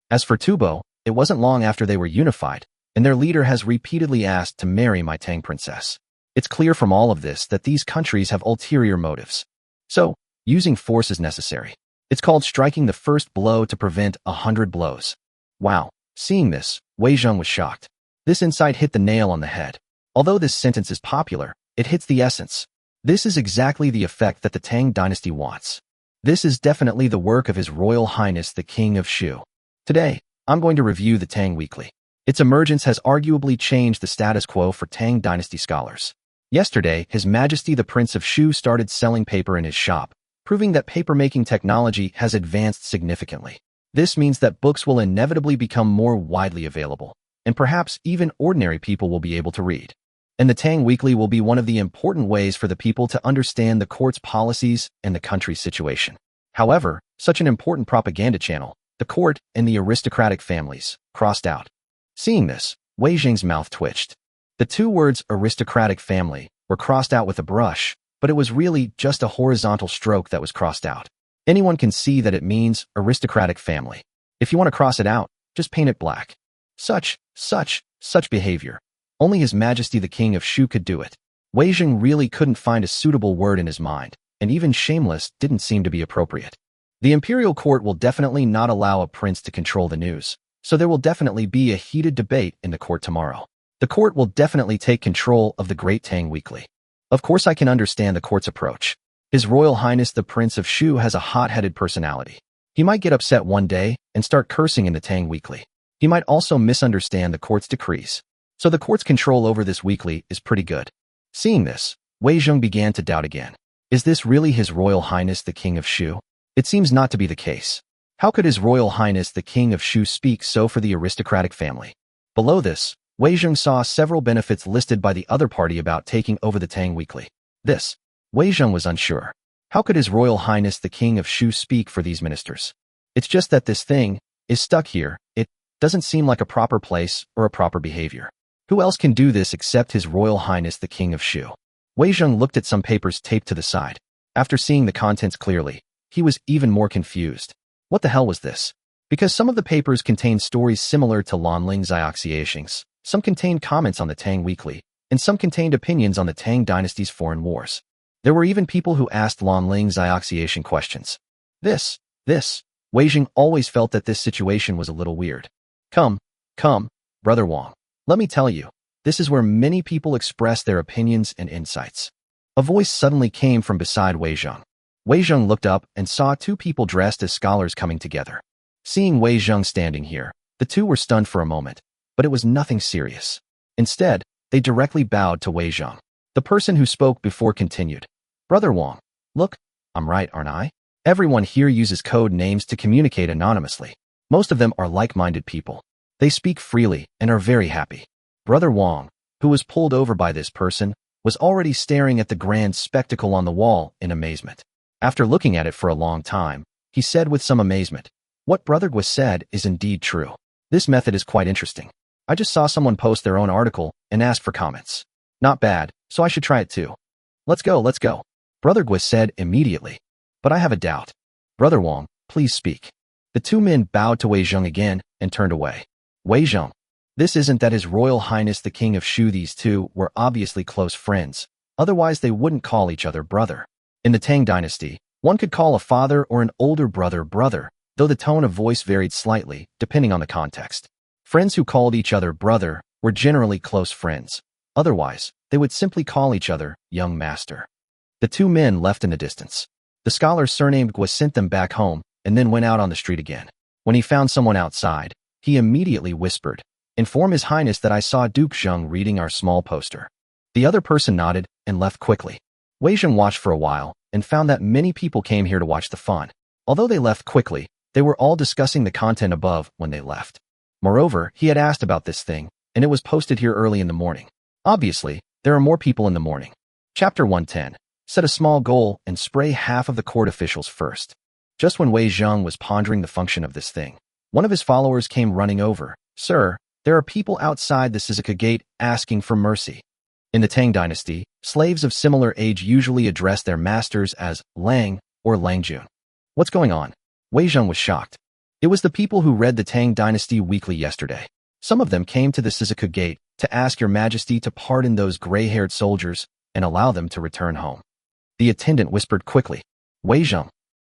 As for Tubo, it wasn't long after they were unified, and their leader has repeatedly asked to marry my Tang princess. It's clear from all of this that these countries have ulterior motives. So, using force is necessary. It's called striking the first blow to prevent 100 blows. Wow, seeing this, Wei Zheng was shocked. This insight hit the nail on the head. Although this sentence is popular, it hits the essence. This is exactly the effect that the Tang dynasty wants. This is definitely the work of His Royal Highness the King of Shu. Today, I'm going to review the Tang Weekly. Its emergence has arguably changed the status quo for Tang dynasty scholars. Yesterday, His Majesty the Prince of Shu started selling paper in his shop, proving that paper-making technology has advanced significantly. This means that books will inevitably become more widely available, and perhaps even ordinary people will be able to read. And the Tang Weekly will be one of the important ways for the people to understand the court's policies and the country's situation. However, such an important propaganda channel, the court and the aristocratic families, crossed out. Seeing this, Wei Jing's mouth twitched. The two words aristocratic family were crossed out with a brush, but it was really just a horizontal stroke that was crossed out. Anyone can see that it means aristocratic family. If you want to cross it out, just paint it black. Such behavior. Only His Majesty the King of Shu could do it. Wei Jing really couldn't find a suitable word in his mind, and even shameless didn't seem to be appropriate. The imperial court will definitely not allow a prince to control the news, so there will definitely be a heated debate in the court tomorrow. The court will definitely take control of the Great Tang Weekly. Of course I can understand the court's approach. His Royal Highness the Prince of Shu has a hot-headed personality. He might get upset one day and start cursing in the Tang Weekly. He might also misunderstand the court's decrees. So the court's control over this weekly is pretty good. Seeing this, Wei Jing began to doubt again. Is this really His Royal Highness the King of Shu? It seems not to be the case. How could His Royal Highness the King of Shu speak so for the aristocratic family? Below this, Wei Jing saw several benefits listed by the other party about taking over the Tang Weekly. Wei Jing was unsure. How could His Royal Highness the King of Shu speak for these ministers? It's just that this thing is stuck here. It doesn't seem like a proper place or a proper behavior. Who else can do this except His Royal Highness the King of Shu? Wei Jing looked at some papers taped to the side. After seeing the contents clearly, he was even more confused. What the hell was this? Because some of the papers contained stories similar to Lanling Xiaoxiaxing's, some contained comments on the Tang Weekly, and some contained opinions on the Tang Dynasty's foreign wars. There were even people who asked Lanling Xiaoxiaxing questions. Wei Jing always felt that this situation was a little weird. Come, Brother Wang. Let me tell you, this is where many people express their opinions and insights. A voice suddenly came from beside Wei Jing. Wei Jing looked up and saw two people dressed as scholars coming together. Seeing Wei Jing standing here, the two were stunned for a moment, but it was nothing serious. Instead, they directly bowed to Wei Jing. The person who spoke before continued. Brother Wang, look, I'm right, aren't I? Everyone here uses code names to communicate anonymously. Most of them are like-minded people. They speak freely and are very happy. Brother Wang, who was pulled over by this person, was already staring at the grand spectacle on the wall in amazement. After looking at it for a long time, he said with some amazement, what Brother Gua said is indeed true. This method is quite interesting. I just saw someone post their own article and asked for comments. Not bad, so I should try it too. Let's go. Brother Gua said immediately. But I have a doubt. Brother Wang, please speak. The two men bowed to Wei Jing again and turned away. Wei Jing. This isn't that His Royal Highness the King of Shu. These two were obviously close friends. Otherwise they wouldn't call each other brother. In the Tang Dynasty, one could call a father or an older brother, though the tone of voice varied slightly, depending on the context. Friends who called each other brother were generally close friends. Otherwise, they would simply call each other young master. The two men left in the distance. The scholar surnamed Gua sent them back home and then went out on the street again. When he found someone outside, he immediately whispered, Inform His Highness that I saw Duke Zheng reading our small poster. The other person nodded and left quickly. Wei Jing watched for a while and found that many people came here to watch the fun. Although they left quickly, they were all discussing the content above when they left. Moreover, he had asked about this thing, and it was posted here early in the morning. Obviously, there are more people in the morning. Chapter 110. Set a small goal and spray half of the court officials first. Just when Wei Jing was pondering the function of this thing, one of his followers came running over. Sir, there are people outside the Shizuka Gate asking for mercy. In the Tang Dynasty, slaves of similar age usually address their masters as Lang or Langjun. What's going on? Wei Jing was shocked. It was the people who read the Tang Dynasty Weekly yesterday. Some of them came to the Shizuka Gate to ask Your Majesty to pardon those gray-haired soldiers and allow them to return home. The attendant whispered quickly. Wei Jing.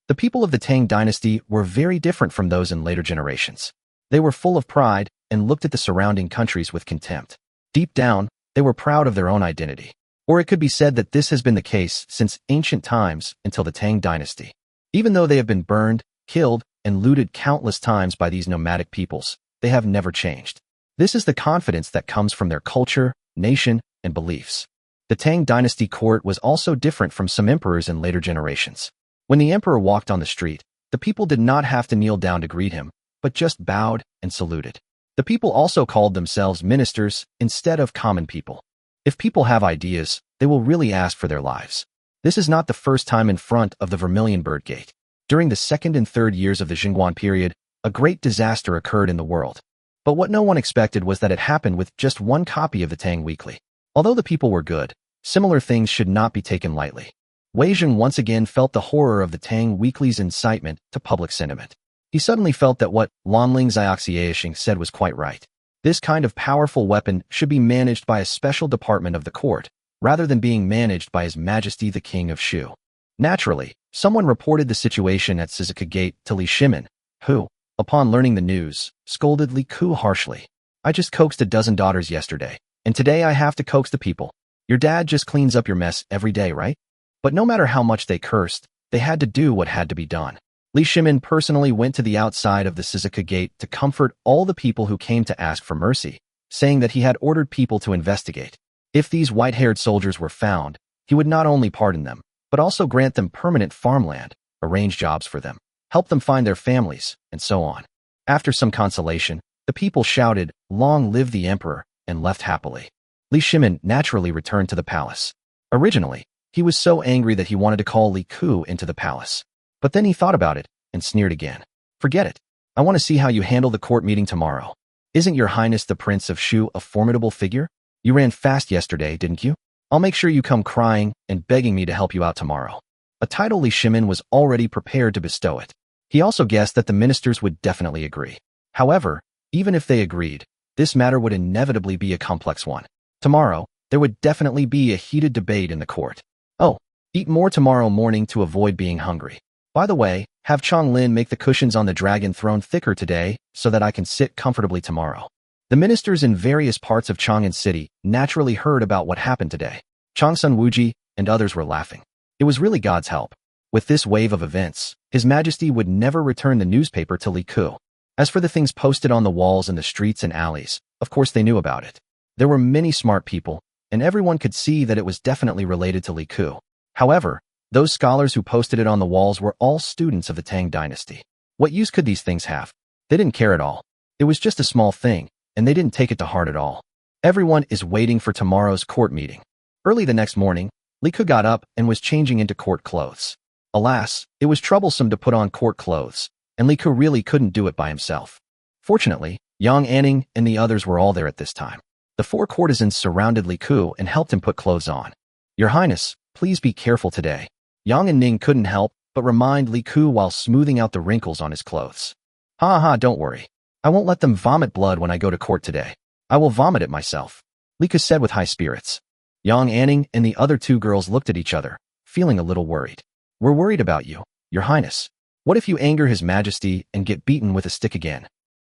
The people of the Tang Dynasty were very different from those in later generations. They were full of pride and looked at the surrounding countries with contempt. Deep down, they were proud of their own identity. Or it could be said that this has been the case since ancient times until the Tang Dynasty. Even though they have been burned, killed, and looted countless times by these nomadic peoples, they have never changed. This is the confidence that comes from their culture, nation, and beliefs. The Tang Dynasty court was also different from some emperors in later generations. When the emperor walked on the street, the people did not have to kneel down to greet him, but just bowed and saluted. The people also called themselves ministers instead of common people. If people have ideas, they will really ask for their lives. This is not the first time in front of the Vermilion Bird Gate. During the second and third years of the Jingguan period, a great disaster occurred in the world. But what no one expected was that it happened with just one copy of the Tang Weekly. Although the people were good, similar things should not be taken lightly. Wei Zheng once again felt the horror of the Tang Weekly's incitement to public sentiment. He suddenly felt that what Lanling Xiaoxiaishing said was quite right. This kind of powerful weapon should be managed by a special department of the court, rather than being managed by His Majesty the King of Shu. Naturally, someone reported the situation at Suzuka Gate to Li Shimin, who, upon learning the news, scolded Li Ku harshly. I just coaxed a dozen daughters yesterday, and today I have to coax the people. Your dad just cleans up your mess every day, right? But no matter how much they cursed, they had to do what had to be done. Li Shimin personally went to the outside of the Suzuka Gate to comfort all the people who came to ask for mercy, saying that he had ordered people to investigate. If these white-haired soldiers were found, he would not only pardon them, but also grant them permanent farmland, arrange jobs for them, help them find their families, and so on. After some consolation, the people shouted, "Long live the emperor," and left happily. Li Shimin naturally returned to the palace. Originally, he was so angry that he wanted to call Li Ku into the palace. But then he thought about it and sneered again. Forget it. I want to see how you handle the court meeting tomorrow. Isn't your highness the Prince of Shu a formidable figure? You ran fast yesterday, didn't you? I'll make sure you come crying and begging me to help you out tomorrow. A title Li Shimin was already prepared to bestow it. He also guessed that the ministers would definitely agree. However, even if they agreed, this matter would inevitably be a complex one. Tomorrow, there would definitely be a heated debate in the court. Oh, eat more tomorrow morning to avoid being hungry. By the way, have Chong Lin make the cushions on the dragon throne thicker today so that I can sit comfortably tomorrow. The ministers in various parts of Chang'an City naturally heard about what happened today. Changsun Wuji and others were laughing. It was really God's help. With this wave of events, His Majesty would never return the newspaper to Li Ku. As for the things posted on the walls in the streets and alleys, of course they knew about it. There were many smart people, and everyone could see that it was definitely related to Li Ku. However, those scholars who posted it on the walls were all students of the Tang dynasty. What use could these things have? They didn't care at all. It was just a small thing, and they didn't take it to heart at all. Everyone is waiting for tomorrow's court meeting. Early the next morning, Li Ku got up and was changing into court clothes. Alas, it was troublesome to put on court clothes, and Li Ku really couldn't do it by himself. Fortunately, Yang Anning and the others were all there at this time. The 4 courtesans surrounded Li Ku and helped him put clothes on. Your Highness, please be careful today. Yang and Ning couldn't help but remind Li Ku while smoothing out the wrinkles on his clothes. Ha ha, don't worry. I won't let them vomit blood when I go to court today. I will vomit it myself, Li Ku said with high spirits. Yang Anning and the other 2 girls looked at each other, feeling a little worried. We're worried about you, Your Highness. What if you anger His Majesty and get beaten with a stick again?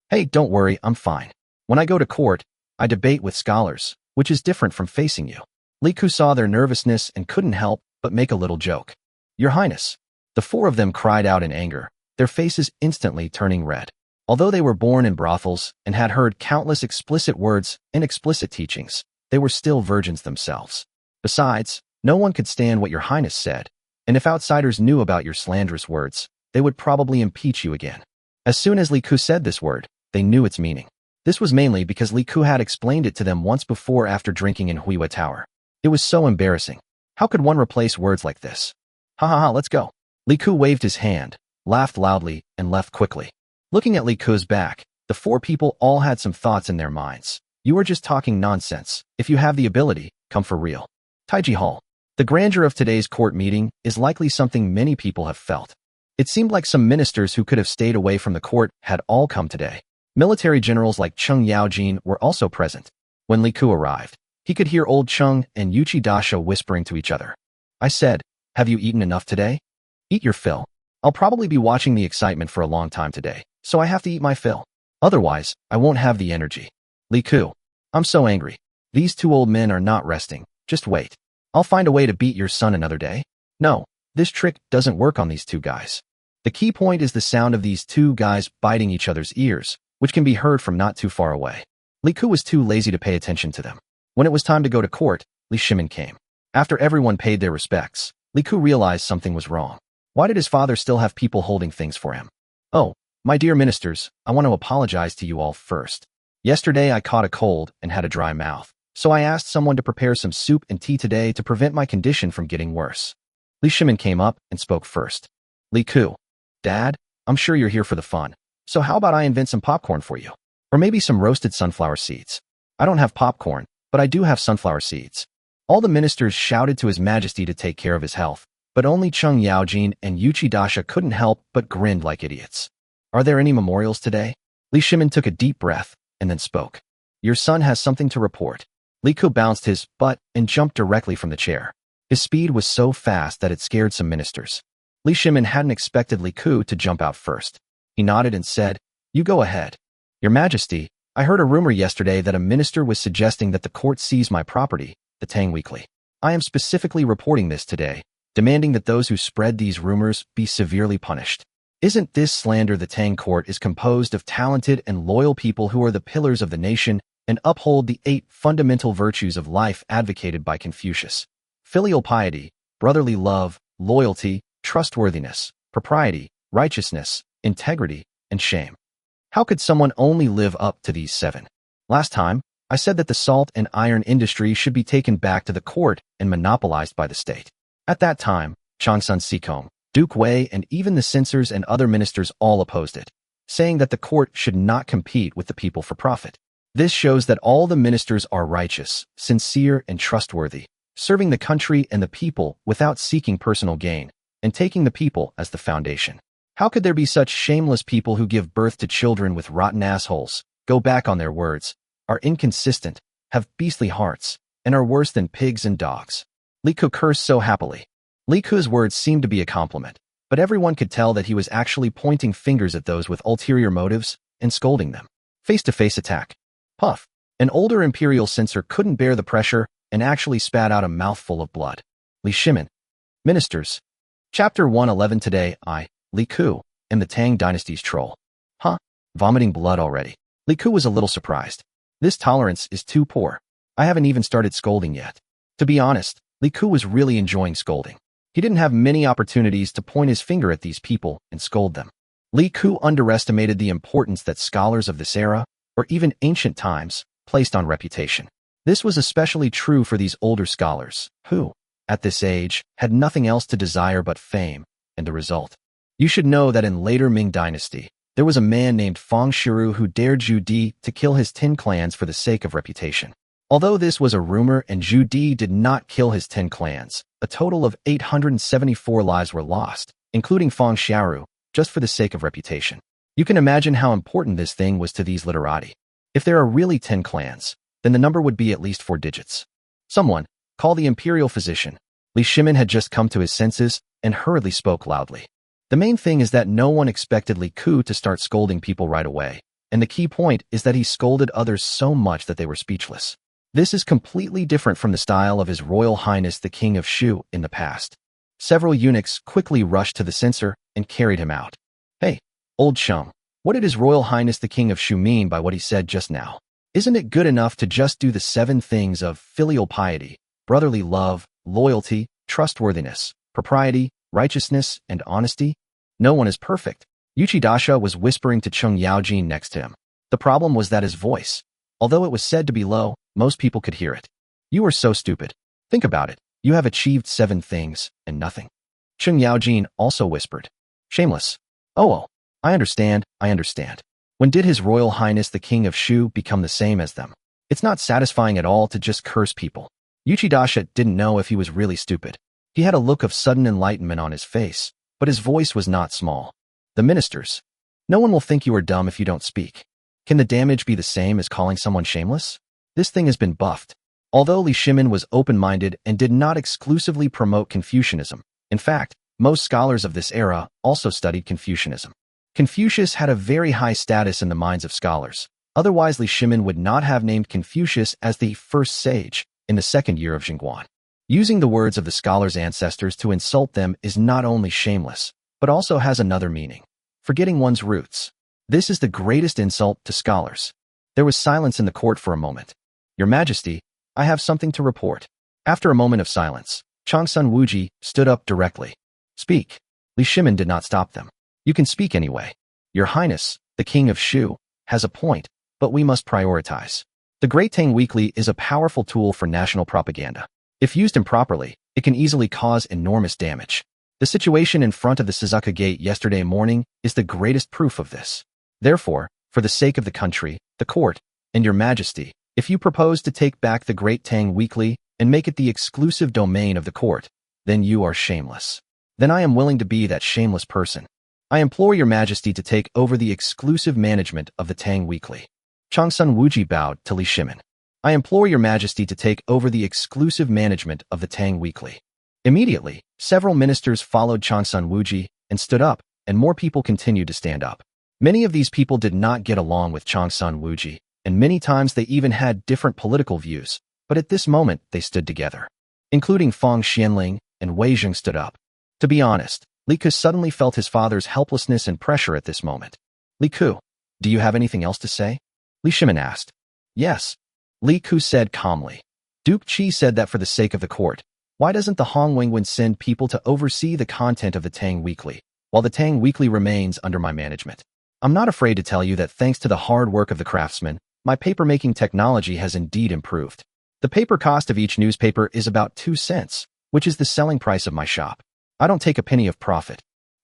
Hey, don't worry, I'm fine. When I go to court, I debate with scholars, which is different from facing you. Li Ku saw their nervousness and couldn't help but make a little joke. Your Highness. The 4 of them cried out in anger, their faces instantly turning red. Although they were born in brothels and had heard countless explicit words and explicit teachings, they were still virgins themselves. Besides, no one could stand what Your Highness said, and if outsiders knew about your slanderous words, they would probably impeach you again. As soon as Li Ku said this word, they knew its meaning. This was mainly because Li Ku had explained it to them once before after drinking in Huiwa Tower. It was so embarrassing. How could one replace words like this? Ha ha ha, let's go. Li Ku waved his hand, laughed loudly, and left quickly. Looking at Li Ku's back, the 4 people all had some thoughts in their minds. You are just talking nonsense. If you have the ability, come for real. Taiji Hall. The grandeur of today's court meeting is likely something many people have felt. It seemed like some ministers who could have stayed away from the court had all come today. Military generals like Cheng Yaojin were also present. When Li Ku arrived, he could hear old Cheng and Yuchi Dasha whispering to each other. I said, have you eaten enough today? Eat your fill. I'll probably be watching the excitement for a long time today, so I have to eat my fill. Otherwise, I won't have the energy. Li Ku. I'm so angry. These 2 old men are not resting. Just wait. I'll find a way to beat your son another day. No, this trick doesn't work on these 2 guys. The key point is the sound of these 2 guys biting each other's ears, which can be heard from not too far away. Li Ku was too lazy to pay attention to them. When it was time to go to court, Li Shimin came. After everyone paid their respects, Li Ku realized something was wrong. Why did his father still have people holding things for him? Oh, my dear ministers, I want to apologize to you all first. Yesterday I caught a cold and had a dry mouth, so I asked someone to prepare some soup and tea today to prevent my condition from getting worse. Li Shimin came up and spoke first. Li Ku. Dad, I'm sure you're here for the fun, So how about I invent some popcorn for you? Or maybe some roasted sunflower seeds. I don't have popcorn, but I do have sunflower seeds. All the ministers shouted to His Majesty to take care of his health, but only Chung Yaojin and Uchidasha couldn't help but grinned like idiots. Are there any memorials today? Li Shimin took a deep breath and then spoke. Your son has something to report. Li Ku bounced his butt and jumped directly from the chair. His speed was so fast that it scared some ministers. Li Shimin hadn't expected Li Ku to jump out first. He nodded and said, You go ahead. Your Majesty, I heard a rumor yesterday that a minister was suggesting that the court seize my property, the Tang Weekly. I am specifically reporting this today, demanding that those who spread these rumors be severely punished. Isn't this slander? The Tang court is composed of talented and loyal people who are the pillars of the nation and uphold the 8 fundamental virtues of life advocated by Confucius. Filial piety, brotherly love, loyalty, trustworthiness, propriety, righteousness, integrity, and shame. How could someone only live up to these 7? Last time, I said that the salt and iron industry should be taken back to the court and monopolized by the state. At that time, Changsun Sikong, Duke Wei, and even the censors and other ministers all opposed it, saying that the court should not compete with the people for profit. This shows that all the ministers are righteous, sincere, and trustworthy, serving the country and the people without seeking personal gain, and taking the people as the foundation. How could there be such shameless people who give birth to children with rotten assholes, go back on their words, are inconsistent, have beastly hearts, and are worse than pigs and dogs? Li Ku cursed so happily. Li Ku's words seemed to be a compliment, but everyone could tell that he was actually pointing fingers at those with ulterior motives and scolding them. Face-to-face attack. Puff. An older imperial censor couldn't bear the pressure and actually spat out a mouthful of blood. Li Shimin. Ministers. Chapter 111. Today, I, Li Ku, am the Tang Dynasty's troll. Huh? Vomiting blood already. Li Ku was a little surprised. This tolerance is too poor. I haven't even started scolding yet. To be honest, Li Ku was really enjoying scolding. He didn't have many opportunities to point his finger at these people and scold them. Li Ku underestimated the importance that scholars of this era, or even ancient times, placed on reputation. This was especially true for these older scholars, who, at this age, had nothing else to desire but fame, and the result. You should know that in later Ming Dynasty, there was a man named Fang Shiru who dared Zhu Di to kill his 10 clans for the sake of reputation. Although this was a rumor and Zhu Di did not kill his 10 clans, a total of 874 lives were lost, including Fang Xiaoru, just for the sake of reputation. You can imagine how important this thing was to these literati. If there are really 10 clans, then the number would be at least 4 digits. Someone, call the imperial physician. Li Shimin had just come to his senses and hurriedly spoke loudly. The main thing is that no one expected Li Ku to start scolding people right away, and the key point is that he scolded others so much that they were speechless. This is completely different from the style of His Royal Highness the King of Shu in the past. Several eunuchs quickly rushed to the censor and carried him out. Hey, old chum, what did His Royal Highness the King of Shu mean by what he said just now? Isn't it good enough to just do the 7 things of filial piety, brotherly love, loyalty, trustworthiness, propriety, righteousness, and honesty? No one is perfect. Uchidasha was whispering to Chung Yaojin next to him. The problem was that his voice, although it was said to be low, most people could hear it. You are so stupid. Think about it. You have achieved 7 things, and nothing. Chung Yaojin also whispered. Shameless. Oh, I understand. When did His Royal Highness the King of Shu become the same as them? It's not satisfying at all to just curse people. Uchidasha didn't know if he was really stupid. He had a look of sudden enlightenment on his face, but his voice was not small. The ministers. No one will think you are dumb if you don't speak. Can the damage be the same as calling someone shameless? This thing has been buffed. Although Li Shimin was open-minded and did not exclusively promote Confucianism, in fact, most scholars of this era also studied Confucianism. Confucius had a very high status in the minds of scholars. Otherwise, Li Shimin would not have named Confucius as the first sage in the 2nd year of Jingguan. Using the words of the scholars' ancestors to insult them is not only shameless, but also has another meaning: forgetting one's roots. This is the greatest insult to scholars. There was silence in the court for a moment. Your Majesty, I have something to report. After a moment of silence, Changsun Wuji stood up directly. Speak. Li Shimin did not stop them. You can speak anyway. Your Highness, the King of Shu, has a point, but we must prioritize. The Great Tang Weekly is a powerful tool for national propaganda. If used improperly, it can easily cause enormous damage. The situation in front of the Suzuka Gate yesterday morning is the greatest proof of this. Therefore, for the sake of the country, the court, and your majesty, if you propose to take back the Great Tang Weekly and make it the exclusive domain of the court, then you are shameless. Then I am willing to be that shameless person. I implore your majesty to take over the exclusive management of the Tang Weekly. Changsun Wuji bowed to Li Shimin. I implore your majesty to take over the exclusive management of the Tang Weekly. Immediately, several ministers followed Changsun Wuji and stood up, and more people continued to stand up. Many of these people did not get along with Changsun Wuji, and many times they even had different political views, but at this moment they stood together. Including Fang Xianling and Wei Zheng stood up. To be honest, Li Ke suddenly felt his father's helplessness and pressure at this moment. Li Ke, do you have anything else to say? Li Shimin asked. Yes. Li Ke said calmly. Duke Qi said that for the sake of the court, why doesn't the Hong Wenguan send people to oversee the content of the Tang Weekly, while the Tang Weekly remains under my management? I'm not afraid to tell you that thanks to the hard work of the craftsmen, my paper-making technology has indeed improved. The paper cost of each newspaper is about 2 cents, which is the selling price of my shop. I don't take a penny of profit.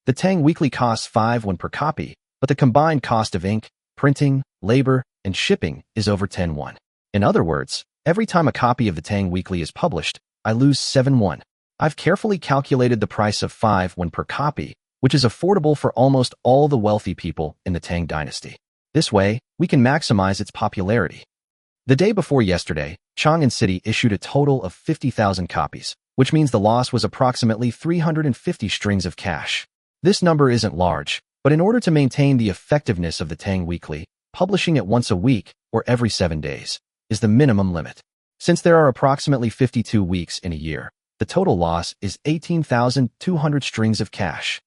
The Tang Weekly costs 5 won per copy, but the combined cost of ink, printing, labor, and shipping is over 10 won. In other words, every time a copy of the Tang Weekly is published, I lose 7 won. I've carefully calculated the price of 5 won per copy, which is affordable for almost all the wealthy people in the Tang dynasty. This way, we can maximize its popularity. The day before yesterday, Chang'an City issued a total of 50,000 copies, which means the loss was approximately 350 strings of cash. This number isn't large, but in order to maintain the effectiveness of the Tang Weekly, publishing it once a week or every 7 days is the minimum limit. Since there are approximately 52 weeks in a year, the total loss is 18,200 strings of cash.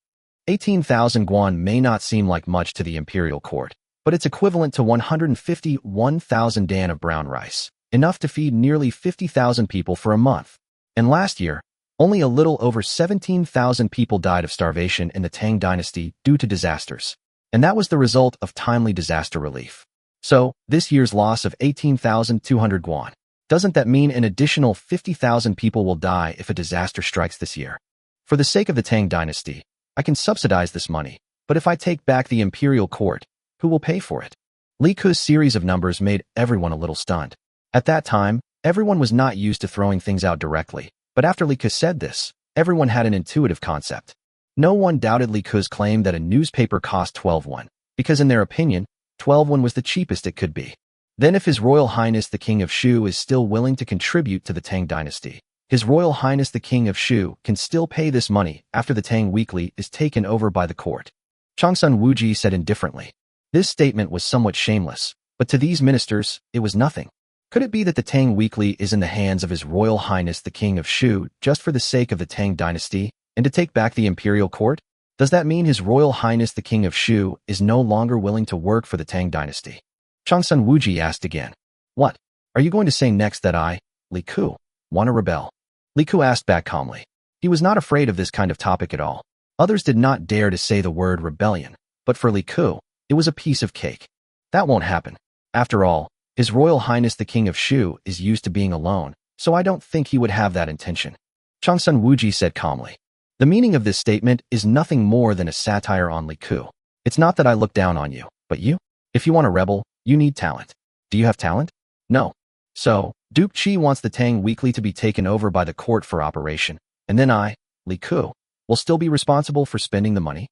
18,000 guan may not seem like much to the imperial court, but it's equivalent to 151,000 dan of brown rice, enough to feed nearly 50,000 people for a month. And last year, only a little over 17,000 people died of starvation in the Tang dynasty due to disasters. And that was the result of timely disaster relief. So, this year's loss of 18,200 guan, doesn't that mean an additional 50,000 people will die if a disaster strikes this year? For the sake of the Tang dynasty, I can subsidize this money, but if I take back the imperial court, who will pay for it? Li Ke's series of numbers made everyone a little stunned. At that time, everyone was not used to throwing things out directly, but after Li Ke said this, everyone had an intuitive concept. No one doubted Li Ke's claim that a newspaper cost 12 won, because in their opinion, 12 won was the cheapest it could be. Then if His Royal Highness the King of Shu is still willing to contribute to the Tang dynasty, His Royal Highness the King of Shu can still pay this money after the Tang Weekly is taken over by the court. Changsun Wuji said indifferently. This statement was somewhat shameless, but to these ministers, it was nothing. Could it be that the Tang Weekly is in the hands of His Royal Highness the King of Shu just for the sake of the Tang dynasty and to take back the imperial court? Does that mean His Royal Highness the King of Shu is no longer willing to work for the Tang dynasty? Changsun Wuji asked again. What? Are you going to say next that I, Li Ke, want to rebel? Li Ke asked back calmly. He was not afraid of this kind of topic at all. Others did not dare to say the word rebellion, but for Li Ke, it was a piece of cake. That won't happen. After all, His Royal Highness the King of Shu is used to being alone, so I don't think he would have that intention. Changsun Wuji said calmly. The meaning of this statement is nothing more than a satire on Li Ke. It's not that I look down on you, but you? If you want to rebel, you need talent. Do you have talent? No. So, Duke Qi wants the Tang Weekly to be taken over by the court for operation, and then I, Li Ke, will still be responsible for spending the money?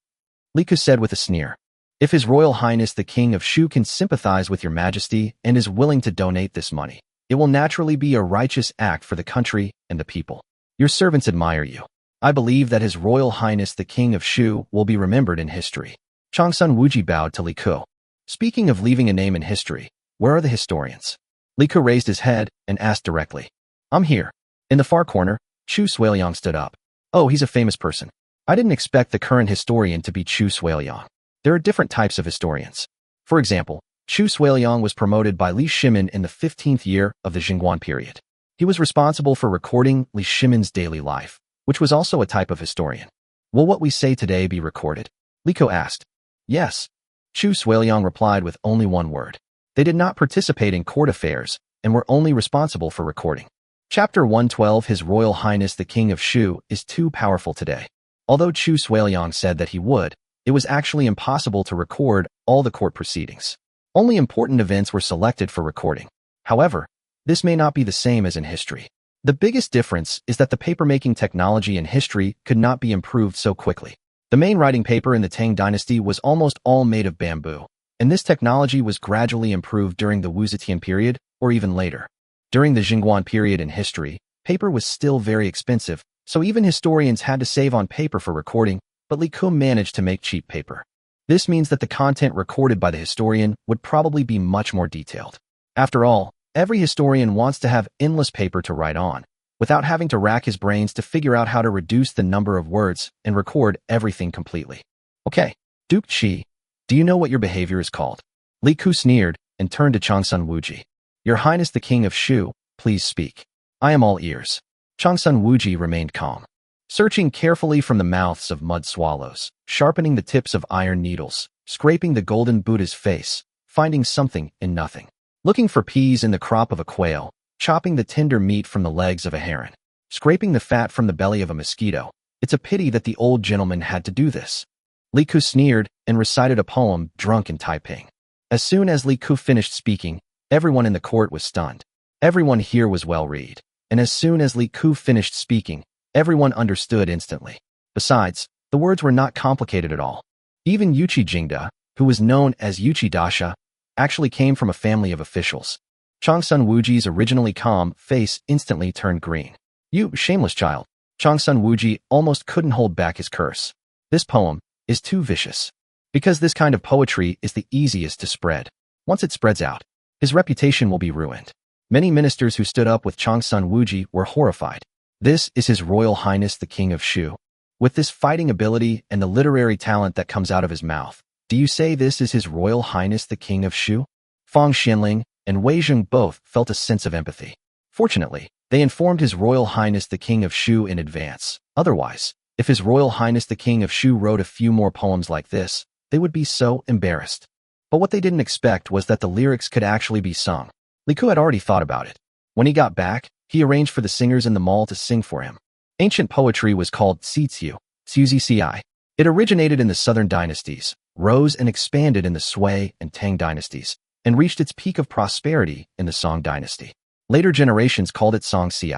Li Ke said with a sneer. If His Royal Highness the King of Shu can sympathize with your majesty and is willing to donate this money, it will naturally be a righteous act for the country and the people. Your servants admire you. I believe that His Royal Highness the King of Shu will be remembered in history. Changsun Wuji bowed to Li Ke. Speaking of leaving a name in history, where are the historians? Li Ke raised his head and asked directly. I'm here. In the far corner, Chu Suiliang stood up. Oh, he's a famous person. I didn't expect the current historian to be Chu Suiliang. There are different types of historians. For example, Chu Suiliang was promoted by Li Shimin in the 15th year of the Jingguan period. He was responsible for recording Li Shimin's daily life, which was also a type of historian. Will what we say today be recorded? Li Ke asked. Yes. Chu Suiliang replied with only one word. They did not participate in court affairs and were only responsible for recording. Chapter 112 His Royal Highness the King of Shu is too powerful today. Although Chu Suiliang said that he would, it was actually impossible to record all the court proceedings. Only important events were selected for recording. However, this may not be the same as in history. The biggest difference is that the papermaking technology in history could not be improved so quickly. The main writing paper in the Tang dynasty was almost all made of bamboo, and this technology was gradually improved during the Wuzetian period or even later. During the Jingguan period in history, paper was still very expensive, so even historians had to save on paper for recording, but Li Kun managed to make cheap paper. This means that the content recorded by the historian would probably be much more detailed. After all, every historian wants to have endless paper to write on, without having to rack his brains to figure out how to reduce the number of words and record everything completely. Okay, Duke Qi, do you know what your behavior is called? Li Ku sneered and turned to Changsun Wuji. Your Highness the King of Shu, please speak. I am all ears. Changsun Wuji remained calm, searching carefully from the mouths of mud swallows, sharpening the tips of iron needles, scraping the golden Buddha's face, finding something in nothing, looking for peas in the crop of a quail, chopping the tender meat from the legs of a heron, scraping the fat from the belly of a mosquito. It's a pity that the old gentleman had to do this. Li Ku sneered and recited a poem drunk in Taiping. As soon as Li Ku finished speaking, everyone in the court was stunned. Everyone here was well-read, and as soon as Li Ku finished speaking, everyone understood instantly. Besides, the words were not complicated at all. Even Yuchi Jingda, who was known as Yuchi Dasha, actually came from a family of officials. Changsun Wuji's originally calm face instantly turned green. You shameless child. Changsun Wuji almost couldn't hold back his curse. This poem is too vicious. Because this kind of poetry is the easiest to spread. Once it spreads out, his reputation will be ruined. Many ministers who stood up with Changsun Wuji were horrified. This is His Royal Highness the King of Shu. With this fighting ability and the literary talent that comes out of his mouth, do you say this is His Royal Highness the King of Shu? Fang Xianling and Wei Zheng both felt a sense of empathy. Fortunately, they informed His Royal Highness the King of Shu in advance. Otherwise, if His Royal Highness the King of Shu wrote a few more poems like this, they would be so embarrassed. But what they didn't expect was that the lyrics could actually be sung. Li Ku had already thought about it. When he got back, he arranged for the singers in the mall to sing for him. Ancient poetry was called Xiziu, Ci. It originated in the southern dynasties, rose and expanded in the Sui and Tang dynasties, and reached its peak of prosperity in the Song dynasty. Later generations called it Song Ci.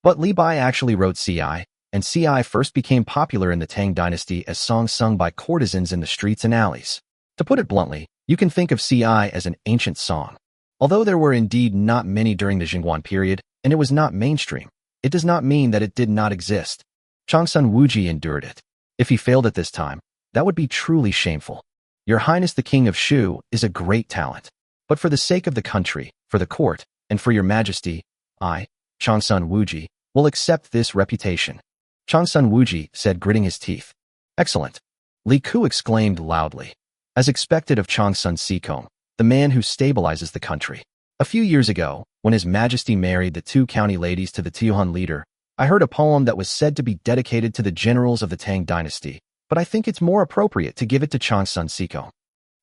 But Li Bai actually wrote Ci, and Ci first became popular in the Tang dynasty as songs sung by courtesans in the streets and alleys. To put it bluntly, you can think of Ci as an ancient song. Although there were indeed not many during the Jingguan period, and it was not mainstream, it does not mean that it did not exist. Changsun Wuji endured it. If he failed at this time, that would be truly shameful. Your Highness the King of Shu is a great talent. But for the sake of the country, for the court, and for your majesty, I, Changsun Wuji, will accept this reputation. Changsun Wuji said, gritting his teeth. Excellent. Li Ku exclaimed loudly. As expected of Changsun Sikong, the man who stabilizes the country. A few years ago, when His Majesty married the two county ladies to the Tiuhan leader, I heard a poem that was said to be dedicated to the generals of the Tang dynasty, but I think it's more appropriate to give it to Changsun Sikong.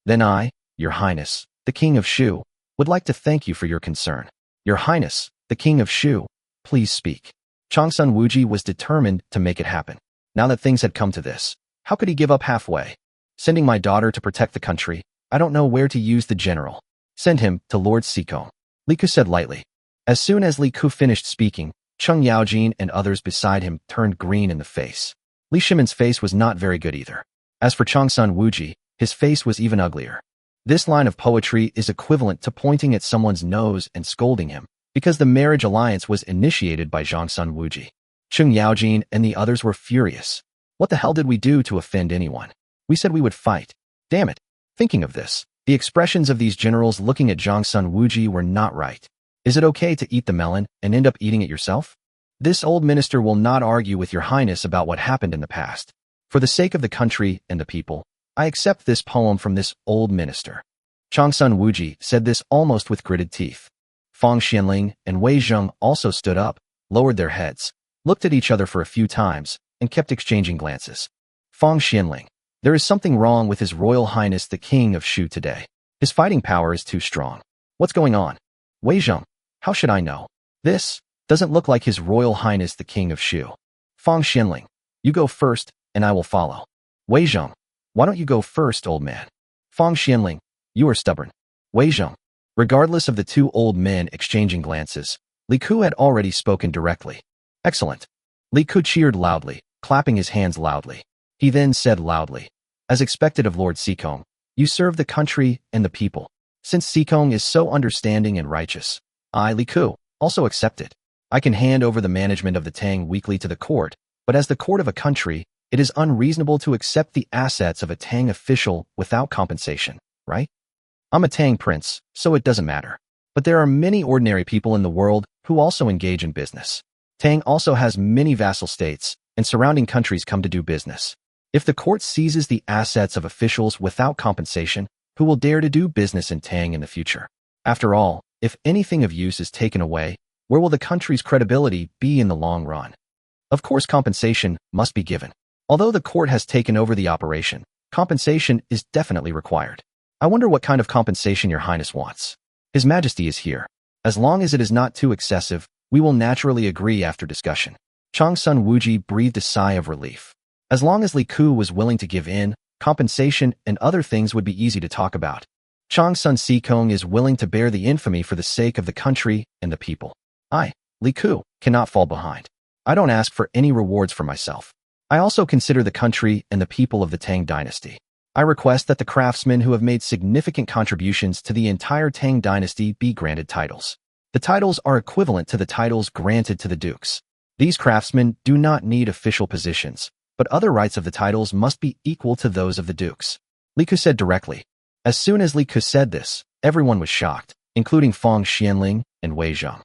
Then I, Your Highness, the King of Shu, would like to thank you for your concern. Your Highness, the King of Shu, please speak. Changsun Wuji was determined to make it happen. Now that things had come to this, how could he give up halfway? Sending my daughter to protect the country, I don't know where to use the general. Send him to Lord Sikong. Li Ku said lightly. As soon as Li Ku finished speaking, Cheng Yaojin and others beside him turned green in the face. Li Shimon's face was not very good either. As for Changsun Wuji, his face was even uglier. This line of poetry is equivalent to pointing at someone's nose and scolding him, because the marriage alliance was initiated by Changsun Wuji. Cheng Yaojin and the others were furious. What the hell did we do to offend anyone? We said we would fight. Damn it. Thinking of this, the expressions of these generals looking at Changsun Wuji were not right. Is it okay to eat the melon and end up eating it yourself? This old minister will not argue with your highness about what happened in the past. For the sake of the country and the people, I accept this poem from this old minister. Changsun Wuji said this almost with gritted teeth. Fang Xianling and Wei Zheng also stood up, lowered their heads, looked at each other for a few times, and kept exchanging glances. Fang Xianling. There is something wrong with His Royal Highness the King of Shu today. His fighting power is too strong. What's going on? Wei Zheng. How should I know? This doesn't look like His Royal Highness the King of Shu. Fang Xianling. You go first, and I will follow. Wei Zheng. Why don't you go first, old man? Fang Xianling, you are stubborn. Wei Zheng. Regardless of the two old men exchanging glances, Li Ku had already spoken directly. Excellent. Li Ku cheered loudly, clapping his hands loudly. He then said loudly, as expected of Lord Sikong, you serve the country and the people. Since Sikong is so understanding and righteous, I, Li Ku, also accept it. I can hand over the management of the Tang weekly to the court, but as the court of a country, it is unreasonable to accept the assets of a Tang official without compensation, right? I'm a Tang prince, so it doesn't matter. But there are many ordinary people in the world who also engage in business. Tang also has many vassal states, and surrounding countries come to do business. If the court seizes the assets of officials without compensation, who will dare to do business in Tang in the future? After all, if anything of use is taken away, where will the country's credibility be in the long run? Of course, compensation must be given. Although the court has taken over the operation, compensation is definitely required. I wonder what kind of compensation your highness wants. His Majesty is here. As long as it is not too excessive, we will naturally agree after discussion. Chang Sun Wuji breathed a sigh of relief. As long as Li Ku was willing to give in, compensation and other things would be easy to talk about. Chang Sun Sikong is willing to bear the infamy for the sake of the country and the people. I, Li Ku, cannot fall behind. I don't ask for any rewards for myself. I also consider the country and the people of the Tang dynasty. I request that the craftsmen who have made significant contributions to the entire Tang dynasty be granted titles. The titles are equivalent to the titles granted to the dukes. These craftsmen do not need official positions, but other rights of the titles must be equal to those of the dukes. Li Ku said directly. As soon as Li Ku said this, everyone was shocked, including Fang Xianling and Wei Zheng.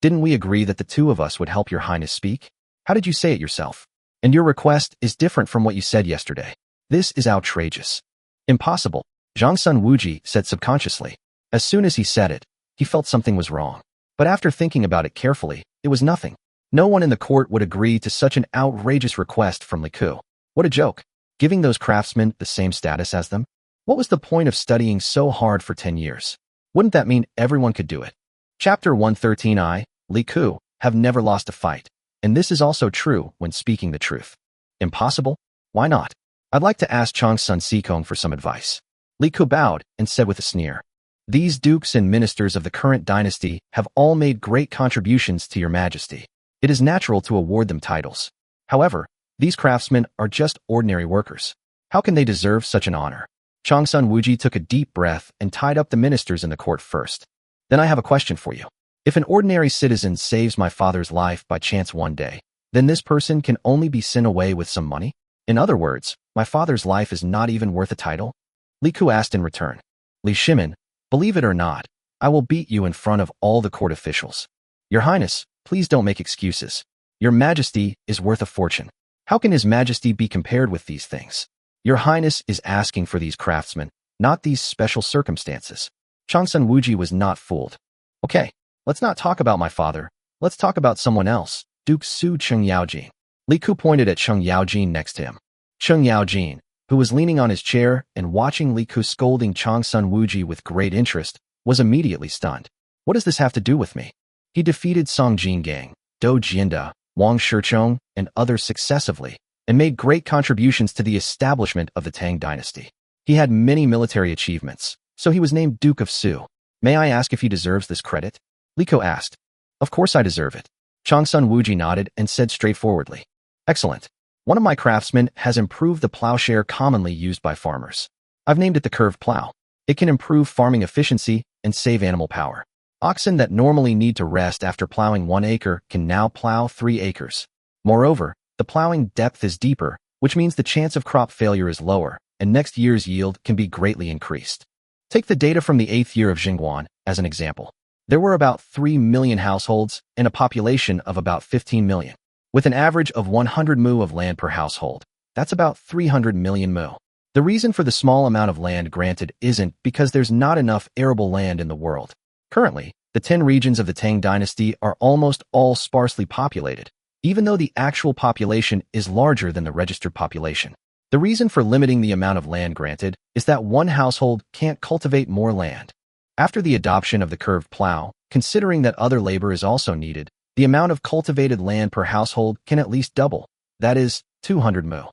Didn't we agree that the two of us would help your highness speak? How did you say it yourself? And your request is different from what you said yesterday. This is outrageous. Impossible, Zhang Sun Wuji said subconsciously. As soon as he said it, he felt something was wrong. But after thinking about it carefully, it was nothing. No one in the court would agree to such an outrageous request from Li Ku. What a joke. Giving those craftsmen the same status as them? What was the point of studying so hard for 10 years? Wouldn't that mean everyone could do it? Chapter 113. I, Li Ku, have never lost a fight. And this is also true when speaking the truth. Impossible? Why not? I'd like to ask Chang Sun Sikong for some advice. Li Ku bowed and said with a sneer, these dukes and ministers of the current dynasty have all made great contributions to your majesty. It is natural to award them titles. However, these craftsmen are just ordinary workers. How can they deserve such an honor? Chang Sun Wuji took a deep breath and tied up the ministers in the court first. Then I have a question for you. If an ordinary citizen saves my father's life by chance one day, then this person can only be sent away with some money? In other words, my father's life is not even worth a title? Li Ku asked in return. Li Shimin, believe it or not, I will beat you in front of all the court officials. Your Highness, please don't make excuses. Your Majesty is worth a fortune. How can His Majesty be compared with these things? Your Highness is asking for these craftsmen, not these special circumstances. Chang Sun Wuji was not fooled. Okay, let's not talk about my father. Let's talk about someone else, Duke Su Cheng Yaojin. Li Ku pointed at Cheng Yaojin next to him. Cheng Yaojin, who was leaning on his chair and watching Li Ku scolding Chang Sun Wuji with great interest, was immediately stunned. What does this have to do with me? He defeated Song Jingang, Dou Jianda, Wang Shichong, and others successively, and made great contributions to the establishment of the Tang dynasty. He had many military achievements, so he was named Duke of Su. May I ask if he deserves this credit? Li Ku asked. Of course I deserve it. Chang Sun Wuji nodded and said straightforwardly. Excellent. One of my craftsmen has improved the plowshare commonly used by farmers. I've named it the curved plow. It can improve farming efficiency and save animal power. Oxen that normally need to rest after plowing 1 acre can now plow 3 acres. Moreover, the plowing depth is deeper, which means the chance of crop failure is lower, and next year's yield can be greatly increased. Take the data from the 8th year of Jingguan as an example. There were about 3 million households and a population of about 15 million. With an average of 100 mu of land per household, that's about 300 million mu. The reason for the small amount of land granted isn't because there's not enough arable land in the world. Currently, the 10 regions of the Tang dynasty are almost all sparsely populated, even though the actual population is larger than the registered population. The reason for limiting the amount of land granted is that one household can't cultivate more land. After the adoption of the curved plow, considering that other labor is also needed, the amount of cultivated land per household can at least double, that is, 200 mu.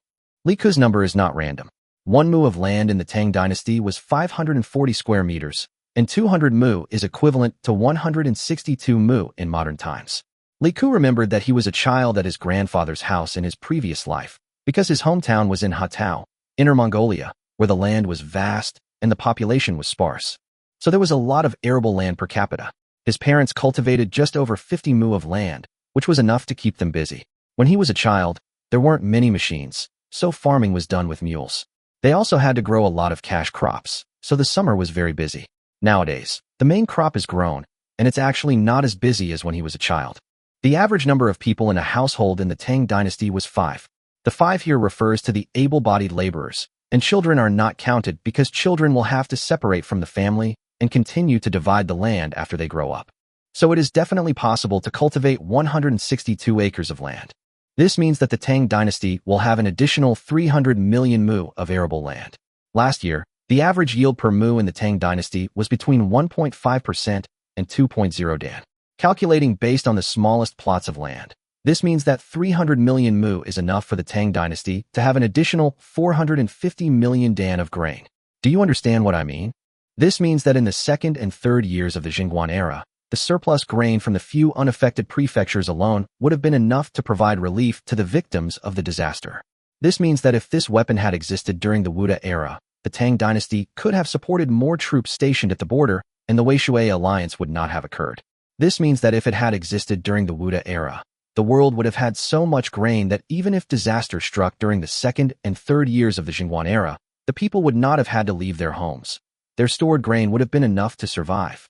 Li Ku's number is not random. 1 mu of land in the Tang dynasty was 540 square meters, and 200 mu is equivalent to 162 mu in modern times. Li Ku remembered that he was a child at his grandfather's house in his previous life, because his hometown was in Hatao, Inner Mongolia, where the land was vast and the population was sparse. So there was a lot of arable land per capita. His parents cultivated just over 50 mu of land, which was enough to keep them busy. When he was a child, there weren't many machines, so farming was done with mules. They also had to grow a lot of cash crops, so the summer was very busy. Nowadays, the main crop is grown, and it's actually not as busy as when he was a child. The average number of people in a household in the Tang dynasty was 5. The 5 here refers to the able-bodied laborers, and children are not counted because children will have to separate from the family and continue to divide the land after they grow up. So it is definitely possible to cultivate 162 acres of land. This means that the Tang dynasty will have an additional 300 million mu of arable land. Last year, the average yield per mu in the Tang dynasty was between 1.5% and 2.0 dan. Calculating based on the smallest plots of land, this means that 300 million mu is enough for the Tang dynasty to have an additional 450 million dan of grain. Do you understand what I mean? This means that in the second and third years of the Jingguan era, the surplus grain from the few unaffected prefectures alone would have been enough to provide relief to the victims of the disaster. This means that if this weapon had existed during the Wuda era, the Tang dynasty could have supported more troops stationed at the border, and the Wei-Shui alliance would not have occurred. This means that if it had existed during the Wuda era, the world would have had so much grain that even if disaster struck during the second and third years of the Jingguan era, the people would not have had to leave their homes. Their stored grain would have been enough to survive.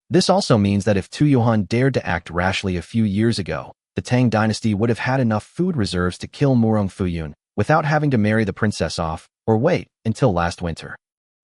This also means that if Tuyuhun dared to act rashly a few years ago, the Tang dynasty would have had enough food reserves to kill Murong Fuyun without having to marry the princess off or wait until last winter.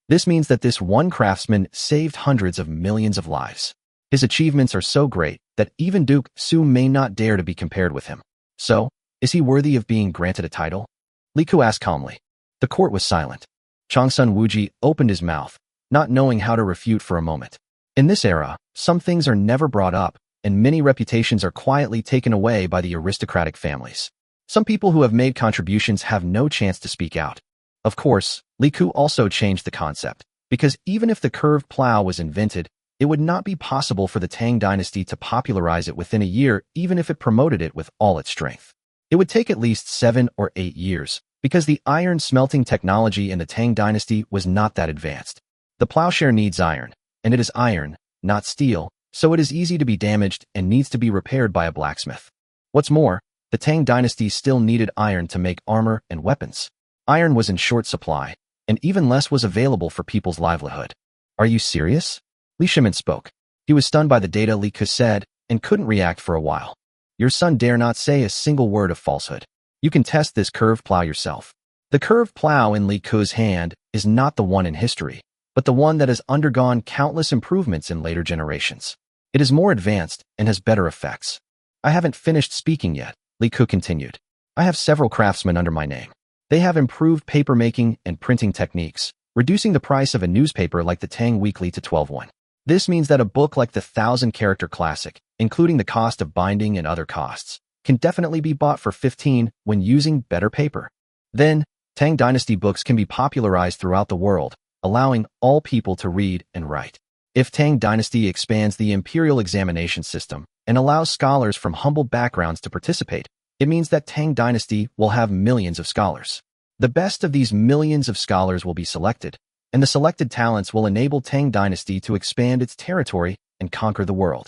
This means that this one craftsman saved hundreds of millions of lives. His achievements are so great that even Duke Su may not dare to be compared with him. So, is he worthy of being granted a title? Li Ku asked calmly. The court was silent. Changsun Wuji opened his mouth, not knowing how to refute for a moment. In this era, some things are never brought up, and many reputations are quietly taken away by the aristocratic families. Some people who have made contributions have no chance to speak out. Of course, Li Ku also changed the concept, because even if the curved plow was invented, it would not be possible for the Tang dynasty to popularize it within a year even if it promoted it with all its strength. It would take at least 7 or 8 years, because the iron smelting technology in the Tang dynasty was not that advanced. The plowshare needs iron, and it is iron, not steel, so it is easy to be damaged and needs to be repaired by a blacksmith. What's more, the Tang dynasty still needed iron to make armor and weapons. Iron was in short supply, and even less was available for people's livelihood. Are you serious? Li Shimin spoke. He was stunned by the data Li Ku said and couldn't react for a while. Your son dare not say a single word of falsehood. You can test this curved plow yourself. The curved plow in Li Ku's hand is not the one in history, but the one that has undergone countless improvements in later generations. It is more advanced and has better effects. I haven't finished speaking yet, Li Ku continued. I have several craftsmen under my name. They have improved papermaking and printing techniques, reducing the price of a newspaper like the Tang Weekly to 12 won. This means that a book like the 1,000-character classic, including the cost of binding and other costs, can definitely be bought for 15 when using better paper. Then, Tang Dynasty books can be popularized throughout the world, allowing all people to read and write. If Tang Dynasty expands the imperial examination system and allows scholars from humble backgrounds to participate, it means that Tang Dynasty will have millions of scholars. The best of these millions of scholars will be selected, and the selected talents will enable Tang Dynasty to expand its territory and conquer the world.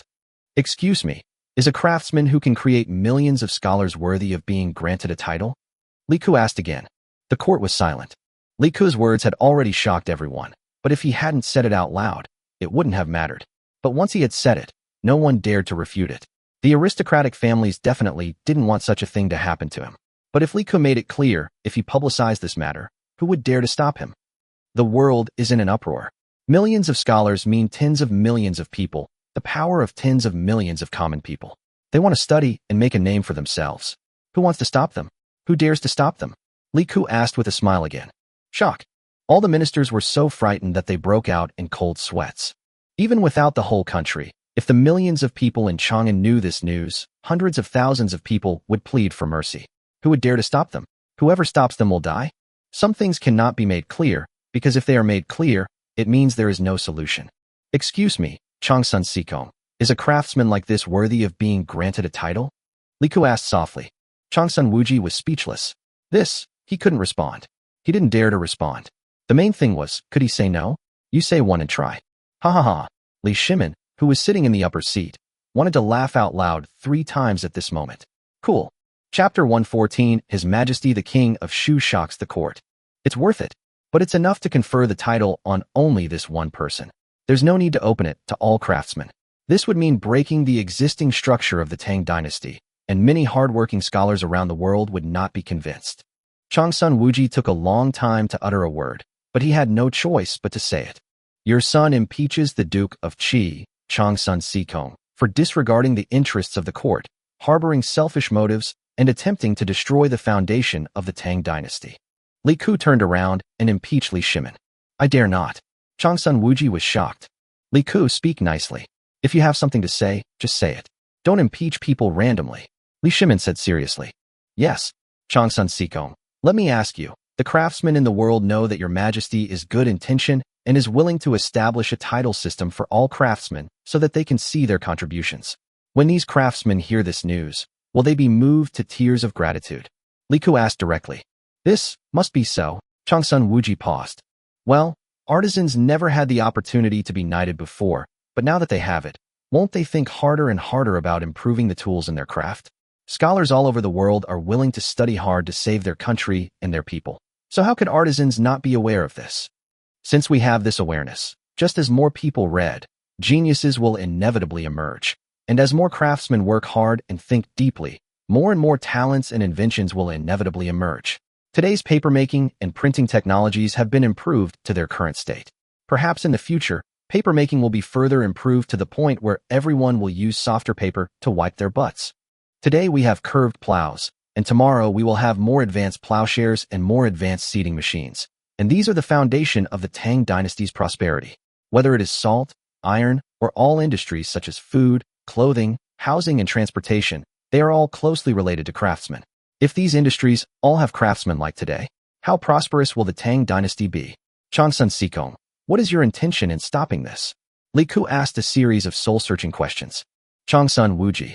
Excuse me, is a craftsman who can create millions of scholars worthy of being granted a title? Li Ku asked again. The court was silent. Li Ku's words had already shocked everyone, but if he hadn't said it out loud, it wouldn't have mattered. But once he had said it, no one dared to refute it. The aristocratic families definitely didn't want such a thing to happen to him. But if Li Ku made it clear, if he publicized this matter, who would dare to stop him? The world is in an uproar. Millions of scholars mean tens of millions of people, the power of tens of millions of common people. They want to study and make a name for themselves. Who wants to stop them? Who dares to stop them? Li Ku asked with a smile again. Shock. All the ministers were so frightened that they broke out in cold sweats. Even without the whole country, if the millions of people in Chang'an knew this news, hundreds of thousands of people would plead for mercy. Who would dare to stop them? Whoever stops them will die? Some things cannot be made clear, because if they are made clear, it means there is no solution. Excuse me, Changsun Sikong, is a craftsman like this worthy of being granted a title? Li Ku asked softly. Changsun Wuji was speechless. He couldn't respond. He didn't dare to respond. The main thing was, could he say no? You say one and try. Ha ha ha. Li Shimin, who was sitting in the upper seat, wanted to laugh out loud 3 times at this moment. Cool. Chapter 114, His Majesty the King of Shu shocks the court. It's worth it, but it's enough to confer the title on only this one person. There's no need to open it to all craftsmen. This would mean breaking the existing structure of the Tang dynasty, and many hardworking scholars around the world would not be convinced. Changsun Wuji took a long time to utter a word, but he had no choice but to say it. Your son impeaches the Duke of Qi, Changsun Sikong, for disregarding the interests of the court, harboring selfish motives, and attempting to destroy the foundation of the Tang dynasty. Li Ku turned around and impeached Li Shimin. I dare not. Changsun Wuji was shocked. Li Ku, speak nicely. If you have something to say, just say it. Don't impeach people randomly. Li Shimin said seriously. Yes, Changsun Sikong, let me ask you, the craftsmen in the world know that your majesty is good intention and is willing to establish a title system for all craftsmen so that they can see their contributions. When these craftsmen hear this news, will they be moved to tears of gratitude? Li Ku asked directly. This must be so. Changsun Wuji paused. Well, artisans never had the opportunity to be knighted before, but now that they have it, won't they think harder and harder about improving the tools in their craft? Scholars all over the world are willing to study hard to save their country and their people. So how could artisans not be aware of this? Since we have this awareness, just as more people read, geniuses will inevitably emerge. And as more craftsmen work hard and think deeply, more and more talents and inventions will inevitably emerge. Today's papermaking and printing technologies have been improved to their current state. Perhaps in the future, papermaking will be further improved to the point where everyone will use softer paper to wipe their butts. Today we have curved plows, and tomorrow we will have more advanced plowshares and more advanced seeding machines. And these are the foundation of the Tang dynasty's prosperity. Whether it is salt, iron, or all industries such as food, clothing, housing, and transportation, they are all closely related to craftsmen. If these industries all have craftsmen like today, how prosperous will the Tang dynasty be? Changsun Sikong, what is your intention in stopping this? Li Ku asked a series of soul-searching questions. Changsun Wuji,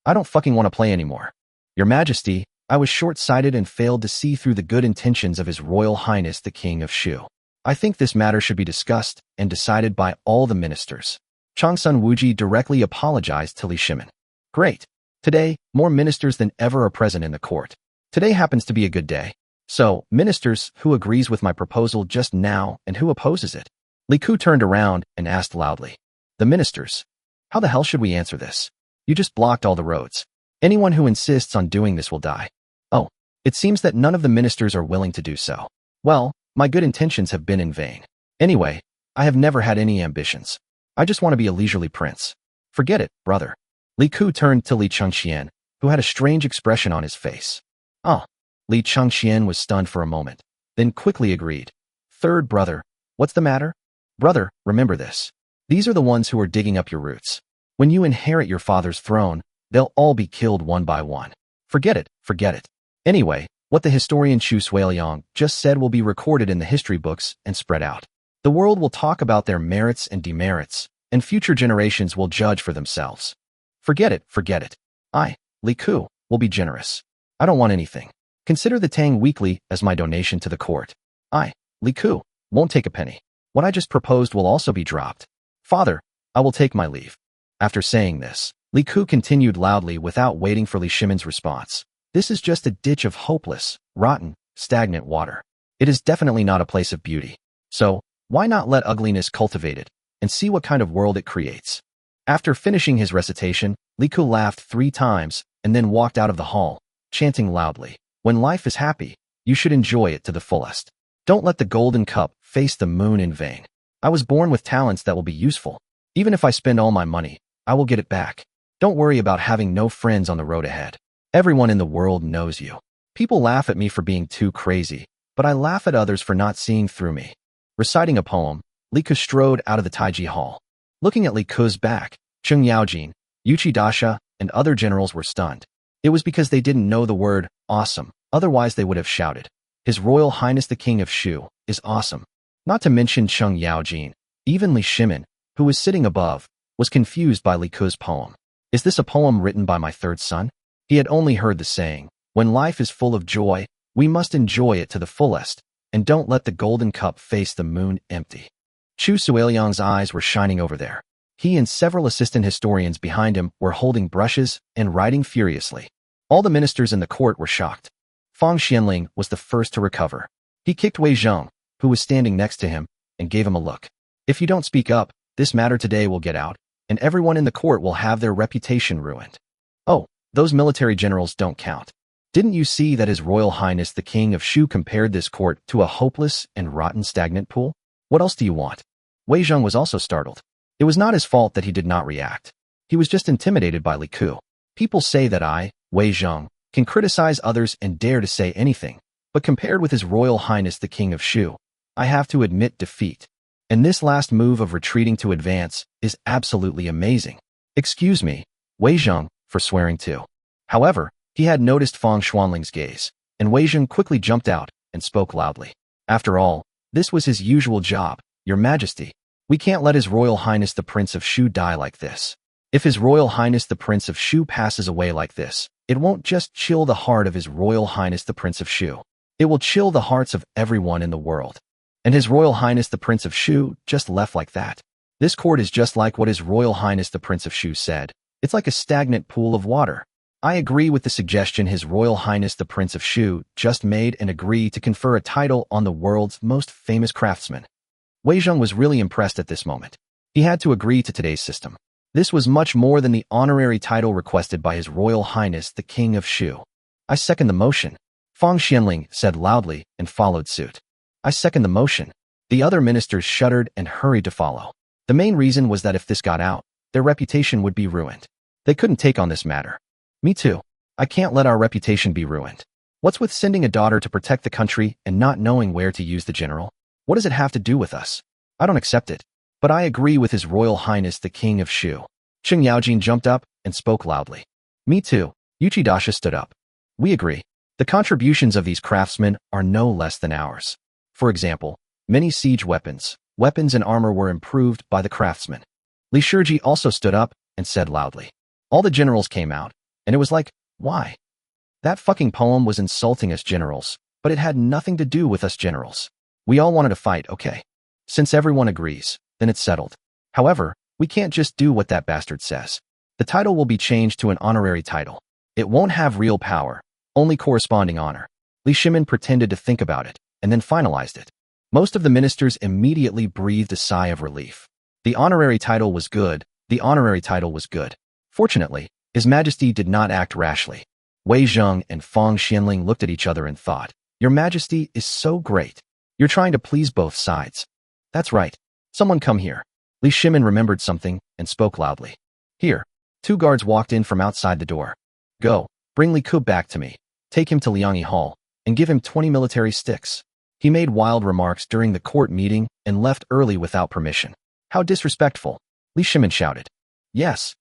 I don't fucking want to play anymore. Your Majesty, I was short-sighted and failed to see through the good intentions of His Royal Highness the King of Shu. I think this matter should be discussed and decided by all the ministers. Changsun Wuji directly apologized to Li Shimin. Great. Today, more ministers than ever are present in the court. Today happens to be a good day. So, ministers, who agrees with my proposal just now and who opposes it? Li Ku turned around and asked loudly. The ministers. How the hell should we answer this? You just blocked all the roads. Anyone who insists on doing this will die. Oh, it seems that none of the ministers are willing to do so. Well, my good intentions have been in vain. Anyway, I have never had any ambitions. I just want to be a leisurely prince. Forget it, brother. Li Ku turned to Li Chengxian, who had a strange expression on his face. Ah. Li Chengxian was stunned for a moment, then quickly agreed. Third brother, what's the matter? Brother, remember this. These are the ones who are digging up your roots. When you inherit your father's throne, they'll all be killed one by one. Forget it, forget it. Anyway, what the historian Xu Suiliang just said will be recorded in the history books and spread out. The world will talk about their merits and demerits, and future generations will judge for themselves. Forget it, forget it. I, Li Ku, will be generous. I don't want anything. Consider the Tang Weekly as my donation to the court. I, Li Ku, won't take a penny. What I just proposed will also be dropped. Father, I will take my leave. After saying this, Li Ku continued loudly without waiting for Li Shimin's response. This is just a ditch of hopeless, rotten, stagnant water. It is definitely not a place of beauty. So, why not let ugliness cultivate it, and see what kind of world it creates? After finishing his recitation, Li Ku laughed 3 times, and then walked out of the hall, chanting loudly, when life is happy, you should enjoy it to the fullest. Don't let the golden cup face the moon in vain. I was born with talents that will be useful. Even if I spend all my money, I will get it back. Don't worry about having no friends on the road ahead. Everyone in the world knows you. People laugh at me for being too crazy, but I laugh at others for not seeing through me. Reciting a poem, Li Ku strode out of the Taiji Hall. Looking at Li Ku's back, Cheng Yaojin, Yuchi Dasha, and other generals were stunned. It was because they didn't know the word awesome, otherwise they would have shouted. His Royal Highness the King of Shu is awesome. Not to mention Cheng Yaojin. Even Li Shimin, who was sitting above, was confused by Li Ke's poem. Is this a poem written by my third son? He had only heard the saying, when life is full of joy, we must enjoy it to the fullest, and don't let the golden cup face the moon empty. Chu Suiliang's eyes were shining over there. He and several assistant historians behind him were holding brushes and writing furiously. All the ministers in the court were shocked. Fang Xianling was the first to recover. He kicked Wei Zheng, who was standing next to him, and gave him a look. If you don't speak up, this matter today will get out, and everyone in the court will have their reputation ruined. Oh, those military generals don't count. Didn't you see that His Royal Highness the King of Shu compared this court to a hopeless and rotten stagnant pool? What else do you want? Wei Zheng was also startled. It was not his fault that he did not react. He was just intimidated by Li Ke. People say that I, Wei Zheng, can criticize others and dare to say anything, but compared with His Royal Highness the King of Shu, I have to admit defeat. And this last move of retreating to advance is absolutely amazing. Excuse me, Wei Zheng, for swearing too. However, he had noticed Fang Xuanling's gaze, and Wei Zheng quickly jumped out and spoke loudly. After all, this was his usual job, Your Majesty. We can't let His Royal Highness the Prince of Shu die like this. If His Royal Highness the Prince of Shu passes away like this, it won't just chill the heart of His Royal Highness the Prince of Shu. It will chill the hearts of everyone in the world. And His Royal Highness the Prince of Shu just left like that. This court is just like what His Royal Highness the Prince of Shu said. It's like a stagnant pool of water. I agree with the suggestion His Royal Highness the Prince of Shu just made and agree to confer a title on the world's most famous craftsman. Wei Zheng was really impressed at this moment. He had to agree to today's system. This was much more than the honorary title requested by His Royal Highness the King of Shu. I second the motion, Fang Xianling said loudly and followed suit. I second the motion. The other ministers shuddered and hurried to follow. The main reason was that if this got out, their reputation would be ruined. They couldn't take on this matter. Me too. I can't let our reputation be ruined. What's with sending a daughter to protect the country and not knowing where to use the general? What does it have to do with us? I don't accept it. But I agree with His Royal Highness the King of Shu. Cheng Yaojin jumped up and spoke loudly. Me too. Yuchidasha stood up. We agree. The contributions of these craftsmen are no less than ours. For example, many siege weapons and armor were improved by the craftsmen. Li Shiji also stood up and said loudly. All the generals came out, and it was like, why? That fucking poem was insulting us generals, but it had nothing to do with us generals. We all wanted to fight, okay? Since everyone agrees, then it's settled. However, we can't just do what that bastard says. The title will be changed to an honorary title. It won't have real power, only corresponding honor. Li Shimin pretended to think about it, and then finalized it. Most of the ministers immediately breathed a sigh of relief. The honorary title was good. The honorary title was good. Fortunately, His Majesty did not act rashly. Wei Zheng and Fang Xianling looked at each other and thought, Your Majesty is so great. You're trying to please both sides. That's right. Someone come here. Li Shimin remembered something and spoke loudly. Here. 2 guards walked in from outside the door. Go, bring Li Ke back to me. Take him to Liangyi Hall and give him 20 military sticks. He made wild remarks during the court meeting and left early without permission. How disrespectful. Li Shimin shouted. Yes.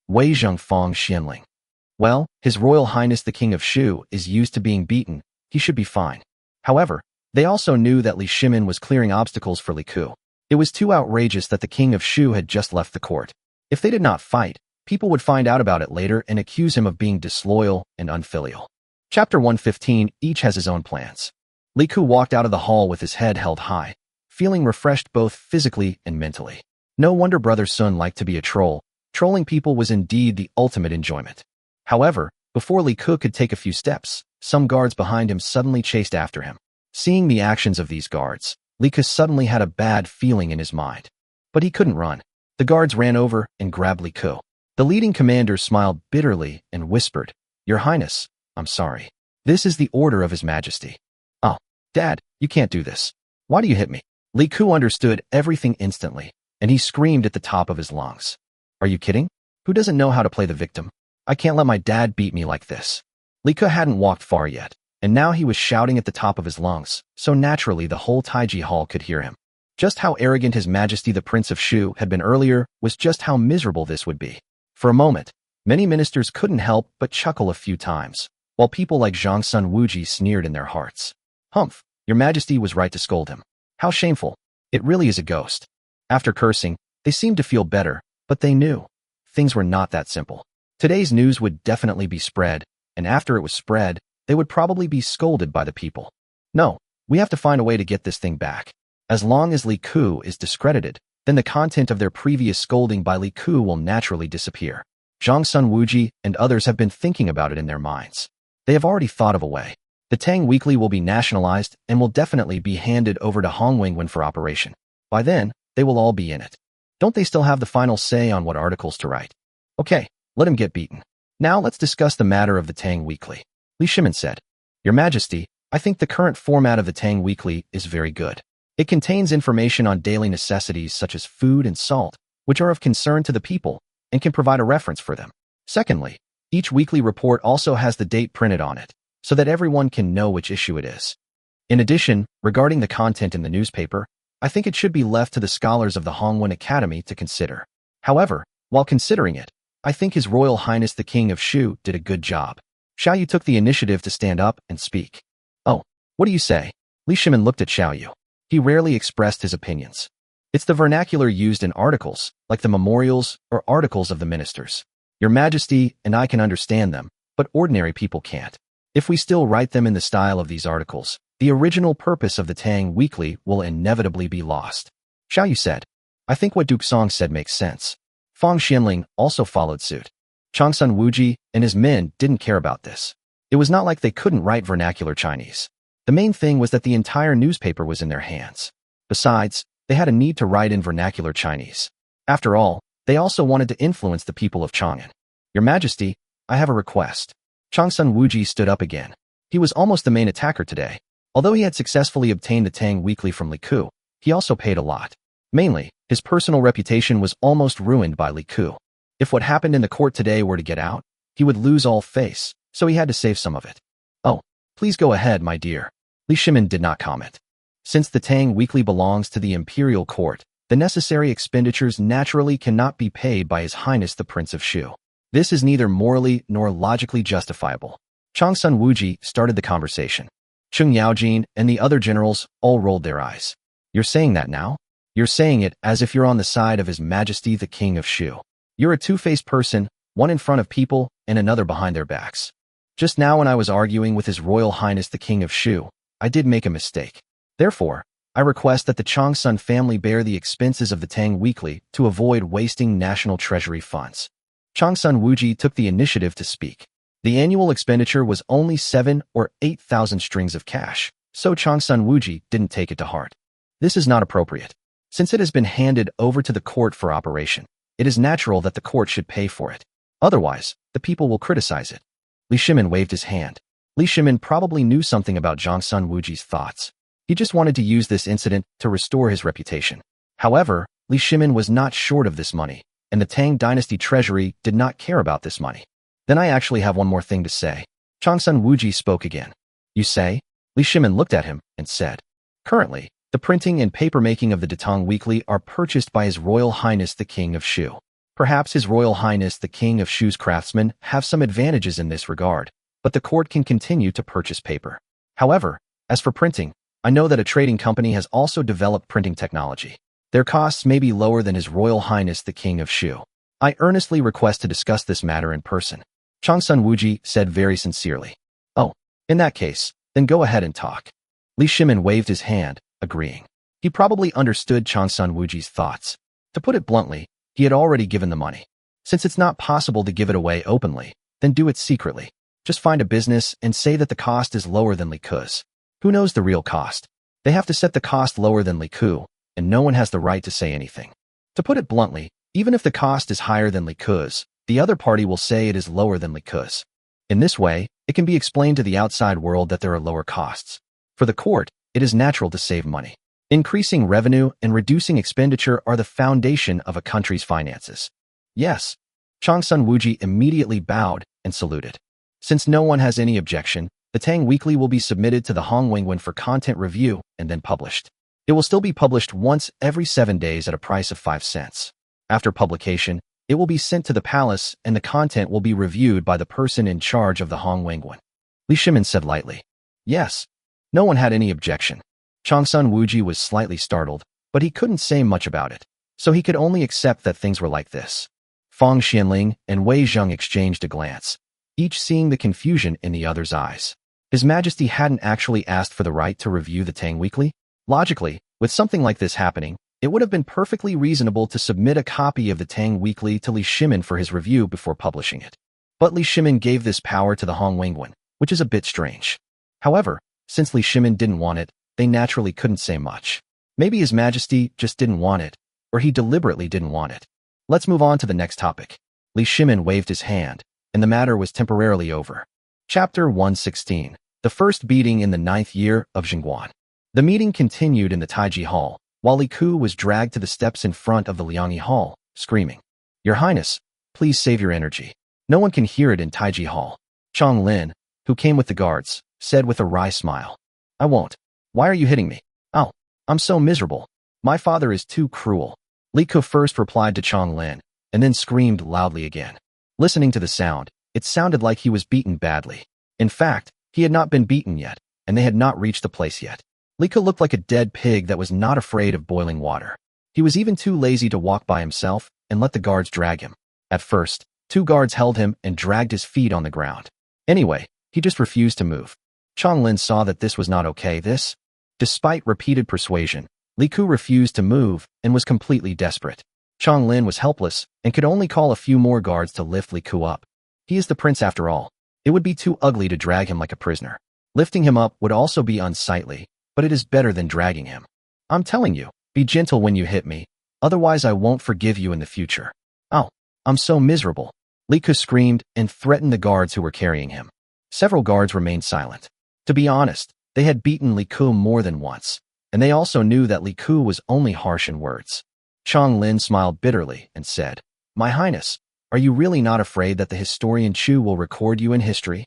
Wei Zheng Fang Xianling. Well, His Royal Highness the King of Shu is used to being beaten. He should be fine. However, they also knew that Li Shimin was clearing obstacles for Li Ke. It was too outrageous that the King of Shu had just left the court. If they did not fight, people would find out about it later and accuse him of being disloyal and unfilial. Chapter 115, each has his own plans. Li Ke walked out of the hall with his head held high, feeling refreshed both physically and mentally. No wonder Brother Sun liked to be a troll. Trolling people was indeed the ultimate enjoyment. However, before Li Ke could take a few steps, some guards behind him suddenly chased after him. Seeing the actions of these guards, Li Ke suddenly had a bad feeling in his mind. But he couldn't run. The guards ran over and grabbed Li Ke. The leading commander smiled bitterly and whispered, Your Highness, I'm sorry. This is the order of His Majesty. Oh, Dad, you can't do this. Why do you hit me? Li Ke understood everything instantly, and he screamed at the top of his lungs. Are you kidding? Who doesn't know how to play the victim? I can't let my dad beat me like this. Li Ke hadn't walked far yet, and now he was shouting at the top of his lungs, so naturally the whole Taiji Hall could hear him. Just how arrogant His Majesty the Prince of Shu had been earlier was just how miserable this would be. For a moment, many ministers couldn't help but chuckle a few times, while people like Zhang Sun Wuji sneered in their hearts. Humph, your majesty was right to scold him. How shameful. It really is a ghost. After cursing, they seemed to feel better, but they knew. Things were not that simple. Today's news would definitely be spread, and after it was spread, they would probably be scolded by the people. No, we have to find a way to get this thing back. As long as Li Ku is discredited, then the content of their previous scolding by Li Ku will naturally disappear. Zhang Sun Wuji and others have been thinking about it in their minds. They have already thought of a way. The Tang Weekly will be nationalized and will definitely be handed over to Hong Wingwen for operation. By then, they will all be in it. Don't they still have the final say on what articles to write? Okay, let him get beaten. Now let's discuss the matter of the Tang Weekly. Li Shimin said, Your Majesty, I think the current format of the Tang Weekly is very good. It contains information on daily necessities such as food and salt, which are of concern to the people, and can provide a reference for them. Secondly, each weekly report also has the date printed on it, so that everyone can know which issue it is. In addition, regarding the content in the newspaper, I think it should be left to the scholars of the Hongwen Academy to consider. However, while considering it, I think His Royal Highness the King of Shu did a good job. Xiaoyu took the initiative to stand up and speak. Oh, what do you say? Li Shimin looked at Xiaoyu. He rarely expressed his opinions. It's the vernacular used in articles, like the memorials or articles of the ministers. Your Majesty and I can understand them, but ordinary people can't. If we still write them in the style of these articles, the original purpose of the Tang Weekly will inevitably be lost. Xiaoyu said, I think what Duke Song said makes sense. Fang Xianling also followed suit. Changsun Wuji and his men didn't care about this. It was not like they couldn't write vernacular Chinese. The main thing was that the entire newspaper was in their hands. Besides, they had a need to write in vernacular Chinese. After all, they also wanted to influence the people of Chang'an. Your Majesty, I have a request. Changsun Wuji stood up again. He was almost the main attacker today. Although he had successfully obtained the Tang Weekly from Li Ku, he also paid a lot. Mainly, his personal reputation was almost ruined by Li Ku. If what happened in the court today were to get out, he would lose all face, so he had to save some of it. Oh, please go ahead, my dear. Li Shimin did not comment. Since the Tang Weekly belongs to the imperial court, the necessary expenditures naturally cannot be paid by His Highness the Prince of Shu. This is neither morally nor logically justifiable. Changsun Wuji started the conversation. Chung Yaojin and the other generals all rolled their eyes. You're saying that now? You're saying it as if you're on the side of His Majesty the King of Shu. You're a two-faced person, one in front of people and another behind their backs. Just now when I was arguing with His Royal Highness the King of Shu, I did make a mistake. Therefore, I request that the Changsun family bear the expenses of the Tang Weekly to avoid wasting national treasury funds. Changsun Wuji took the initiative to speak. The annual expenditure was only 7 or 8,000 strings of cash, so Changsun Wuji didn't take it to heart. This is not appropriate. Since it has been handed over to the court for operation, it is natural that the court should pay for it. Otherwise, the people will criticize it. Li Shimin waved his hand. Li Shimin probably knew something about Changsun Wuji's thoughts. He just wanted to use this incident to restore his reputation. However, Li Shimin was not short of this money, and the Tang Dynasty treasury did not care about this money. Then I actually have one more thing to say. Changsun Wuji spoke again. You say? Li Shimin looked at him and said, Currently, the printing and papermaking of the Datong Weekly are purchased by His Royal Highness the King of Shu. Perhaps His Royal Highness the King of Shu's craftsmen have some advantages in this regard, but the court can continue to purchase paper. However, as for printing, I know that a trading company has also developed printing technology. Their costs may be lower than His Royal Highness the King of Shu. I earnestly request to discuss this matter in person. Changsun Wuji said very sincerely. Oh, in that case, then go ahead and talk. Li Shimin waved his hand, agreeing. He probably understood Changsun Wuji's thoughts. To put it bluntly, he had already given the money. Since it's not possible to give it away openly, then do it secretly. Just find a business and say that the cost is lower than Li Ku's. Who knows the real cost? They have to set the cost lower than Li Ku, and no one has the right to say anything. To put it bluntly, even if the cost is higher than Li Ku's, the other party will say it is lower than Li Ku's. In this way, it can be explained to the outside world that there are lower costs. For the court, it is natural to save money. Increasing revenue and reducing expenditure are the foundation of a country's finances. Yes. Changsun Wuji immediately bowed and saluted. Since no one has any objection, the Tang Weekly will be submitted to the Hong Wingwen for content review and then published. It will still be published once every 7 days at a price of 5 cents. After publication, it will be sent to the palace and the content will be reviewed by the person in charge of the Hong Wingwen. Li Shimin said lightly. Yes. No one had any objection. Changsun Wuji was slightly startled, but he couldn't say much about it, so he could only accept that things were like this. Fang Xianling and Wei Zheng exchanged a glance, each seeing the confusion in the other's eyes. His Majesty hadn't actually asked for the right to review the Tang Weekly? Logically, with something like this happening, it would have been perfectly reasonable to submit a copy of the Tang Weekly to Li Shimin for his review before publishing it. But Li Shimin gave this power to the Hong Wingwen, which is a bit strange. However, since Li Shimin didn't want it, they naturally couldn't say much. Maybe His Majesty just didn't want it, or he deliberately didn't want it. Let's move on to the next topic. Li Shimin waved his hand, and the matter was temporarily over. Chapter 116. The first beating in the 9th year of Jingguan. The meeting continued in the Taiji Hall, while Li Ku was dragged to the steps in front of the Liangyi Hall, screaming, "Your Highness, please save your energy." No one can hear it in Taiji Hall. Chong Lin, who came with the guards, said with a wry smile, "I won't. Why are you hitting me? Oh, I'm so miserable. My father is too cruel." Li Ku first replied to Chong Lin, and then screamed loudly again. Listening to the sound, it sounded like he was beaten badly. In fact, he had not been beaten yet, and they had not reached the place yet. Li Ku looked like a dead pig that was not afraid of boiling water. He was even too lazy to walk by himself and let the guards drag him. At first, 2 guards held him and dragged his feet on the ground. Anyway, he just refused to move. Chong Lin saw that this was not okay. Despite repeated persuasion, Li Ku refused to move and was completely desperate. Chong Lin was helpless and could only call a few more guards to lift Li Ku up. He is the prince after all. It would be too ugly to drag him like a prisoner. Lifting him up would also be unsightly, but it is better than dragging him. I'm telling you, be gentle when you hit me, otherwise I won't forgive you in the future. Oh, I'm so miserable. Li Ku screamed and threatened the guards who were carrying him. Several guards remained silent. To be honest, they had beaten Li Ku more than once, and they also knew that Li Ku was only harsh in words. Chong Lin smiled bitterly and said, "My Highness, are you really not afraid that the historian Chu will record you in history?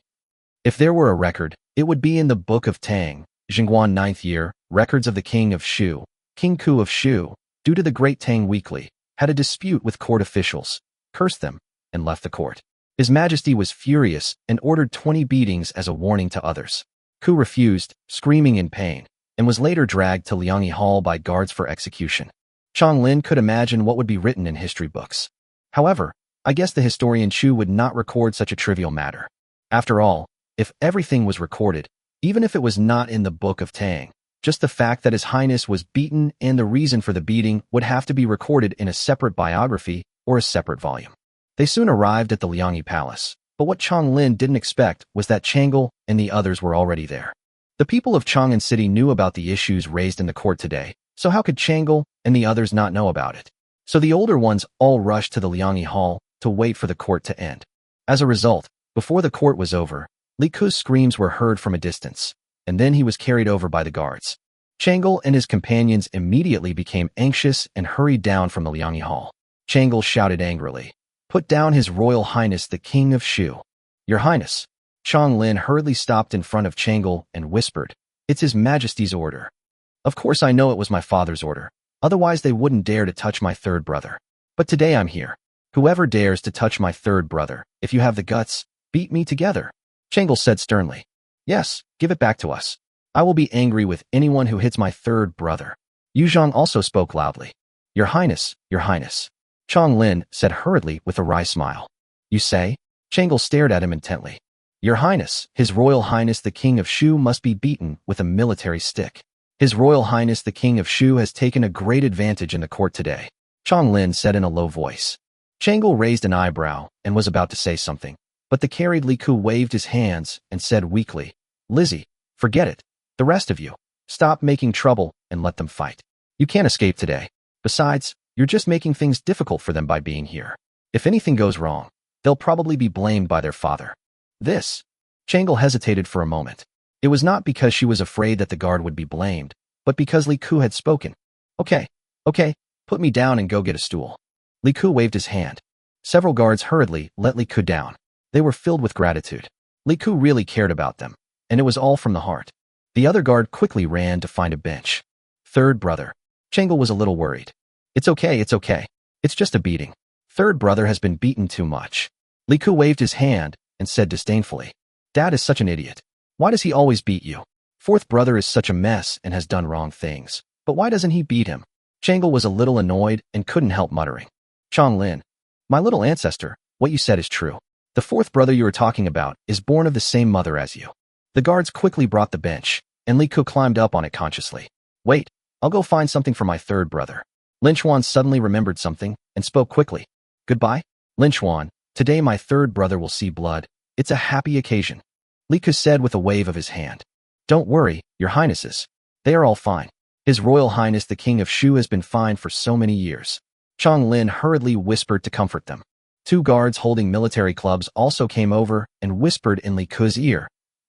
If there were a record, it would be in the Book of Tang, Jingguan 9th year, records of the King of Shu, King Ku of Shu, due to the Great Tang Weekly, had a dispute with court officials, cursed them, and left the court. His Majesty was furious and ordered 20 beatings as a warning to others. Ku refused, screaming in pain, and was later dragged to Liangyi Hall by guards for execution. Chong Lin could imagine what would be written in history books. However, I guess the historian Chu would not record such a trivial matter. After all, if everything was recorded, even if it was not in the Book of Tang, just the fact that His Highness was beaten and the reason for the beating would have to be recorded in a separate biography or a separate volume. They soon arrived at the Liangyi Palace, but what Chong Lin didn't expect was that Changle and the others were already there. The people of Chang'an City knew about the issues raised in the court today, so how could Changle and the others not know about it? So the older ones all rushed to the Liangyi Hall to wait for the court to end. As a result, before the court was over, Li Ku's screams were heard from a distance, and then he was carried over by the guards. Changle and his companions immediately became anxious and hurried down from the Liangyi Hall. Changle shouted angrily, "Put down His Royal Highness the King of Shu." "Your Highness." Chong Lin hurriedly stopped in front of Changle and whispered, "It's His Majesty's order." "Of course I know it was my father's order, otherwise they wouldn't dare to touch my third brother. But today I'm here. Whoever dares to touch my third brother, if you have the guts, beat me together." Changle said sternly, "Yes, give it back to us. I will be angry with anyone who hits my third brother." Yu Zhang also spoke loudly, "Your Highness, Your Highness." Chong Lin said hurriedly with a wry smile, "You say?" Changle stared at him intently. "Your Highness, His Royal Highness the King of Shu must be beaten with a military stick. His Royal Highness the King of Shu has taken a great advantage in the court today," Chong Lin said in a low voice. Changle raised an eyebrow and was about to say something, but the carried Li Ku waved his hands and said weakly, "Lizzie, forget it. The rest of you, stop making trouble and let them fight. You can't escape today. Besides, you're just making things difficult for them by being here. If anything goes wrong, they'll probably be blamed by their father." This. Changle hesitated for a moment. It was not because she was afraid that the guard would be blamed, but because Li Ku had spoken. Okay, put me down and go get a stool." Li Ku waved his hand. Several guards hurriedly let Li Ku down. They were filled with gratitude. Li Ku really cared about them, and it was all from the heart. The other guard quickly ran to find a bench. "Third brother." Changle was a little worried. It's okay. It's just a beating. Third brother has been beaten too much." Li Ku waved his hand and said disdainfully, "Dad is such an idiot. Why does he always beat you?" Fourth brother is such a mess and has done wrong things. But why doesn't he beat him? Changle was a little annoyed and couldn't help muttering. Changlin, my little ancestor, what you said is true. The fourth brother you were talking about is born of the same mother as you. The guards quickly brought the bench, and Li Ku climbed up on it consciously. Wait, I'll go find something for my third brother. Lin Chuan suddenly remembered something and spoke quickly. Goodbye, Lin Chuan. Today my third brother will see blood. It's a happy occasion. Li Ku said with a wave of his hand. Don't worry, your highnesses. They are all fine. His Royal Highness the King of Shu has been fine for so many years. Chong Lin hurriedly whispered to comfort them. Two guards holding military clubs also came over and whispered in Li Ku's ear.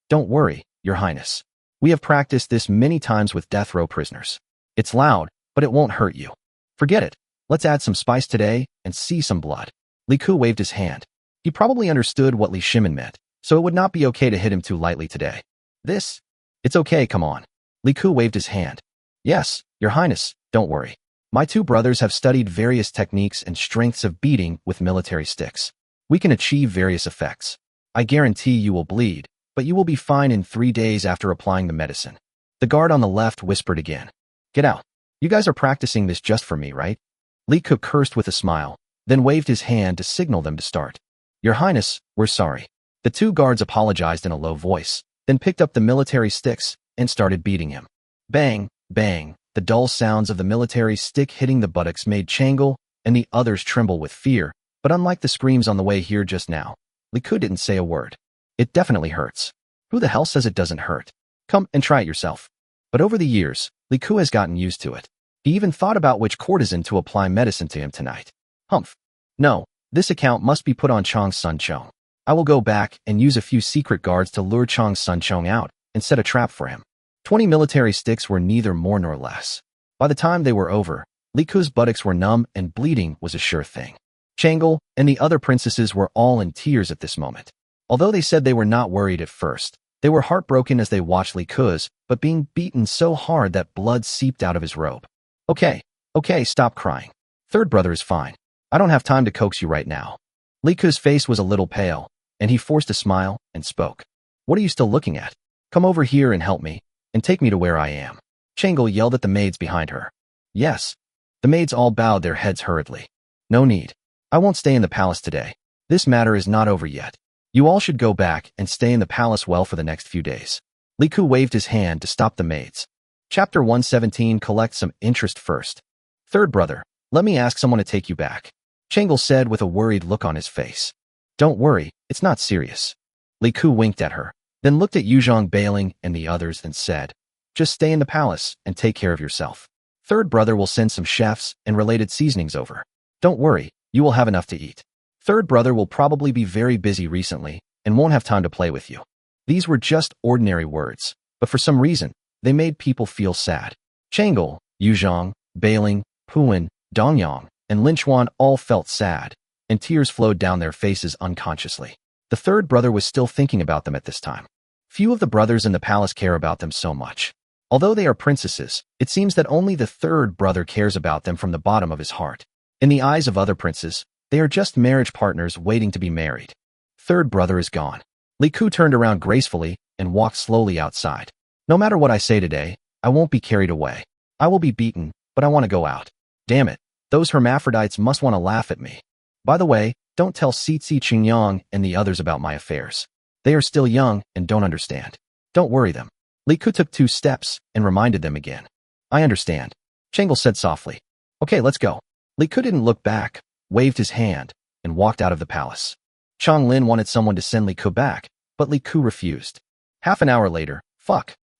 Don't worry, your highness. We have practiced this many times with death row prisoners. It's loud, but it won't hurt you. Forget it. Let's add some spice today and see some blood. Li Ku waved his hand. He probably understood what Li Shimin meant, so it would not be okay to hit him too lightly today. It's okay, come on. Li Ku waved his hand. Yes, your highness, don't worry. My two brothers have studied various techniques and strengths of beating with military sticks. We can achieve various effects. I guarantee you will bleed, but you will be fine in 3 days after applying the medicine. The guard on the left whispered again. Get out. You guys are practicing this just for me, right? Li Ku cursed with a smile, then waved his hand to signal them to start. Your highness, we're sorry. The two guards apologized in a low voice, then picked up the military sticks and started beating him. Bang, bang. The dull sounds of the military stick hitting the buttocks made Changle and the others tremble with fear, but unlike the screams on the way here just now, Li Ku didn't say a word. It definitely hurts. Who the hell says it doesn't hurt? Come and try it yourself. But over the years, Li Ku has gotten used to it. He even thought about which courtesan to apply medicine to him tonight. Humph. No, this account must be put on Chong's son Chong. I will go back and use a few secret guards to lure Chong's son Chong out and set a trap for him. 20 military sticks were neither more nor less. By the time they were over, Li Ku's buttocks were numb and bleeding was a sure thing. Changle and the other princesses were all in tears at this moment. Although they said they were not worried at first, they were heartbroken as they watched Li Ku's, but being beaten so hard that blood seeped out of his robe. Okay, stop crying. Third brother is fine. I don't have time to coax you right now. Li Ku's face was a little pale, and he forced a smile and spoke. What are you still looking at? Come over here and help me, and take me to where I am. Changle yelled at the maids behind her. Yes. The maids all bowed their heads hurriedly. No need. I won't stay in the palace today. This matter is not over yet. You all should go back and stay in the palace well for the next few days. Li Ku waved his hand to stop the maids. Chapter 117 Collect some interest first. Third brother, let me ask someone to take you back. Changle said with a worried look on his face. Don't worry, it's not serious. Li Ku winked at her, then looked at Yuzhong Bailing and the others and said, just stay in the palace and take care of yourself. Third brother will send some chefs and related seasonings over. Don't worry, you will have enough to eat. Third brother will probably be very busy recently and won't have time to play with you. These were just ordinary words, but for some reason, they made people feel sad. Changle, Yuzhong, Bailing, Puan, Dongyang, and Lin Chuan all felt sad, and tears flowed down their faces unconsciously. The third brother was still thinking about them at this time. Few of the brothers in the palace care about them so much. Although they are princesses, it seems that only the third brother cares about them from the bottom of his heart. In the eyes of other princes, they are just marriage partners waiting to be married. Third brother is gone. Li Ku turned around gracefully and walked slowly outside. No matter what I say today, I won't be carried away. I will be beaten, but I want to go out. Damn it, those hermaphrodites must want to laugh at me. By the way, don't tell Sitsi Qingyang and the others about my affairs. They are still young and don't understand. Don't worry them. Li Ku took 2 steps and reminded them again. I understand. Changle said softly. Okay, let's go. Li Ku didn't look back, waved his hand, and walked out of the palace. Chong Lin wanted someone to send Li Ku back, but Li Ku refused. Half an hour later,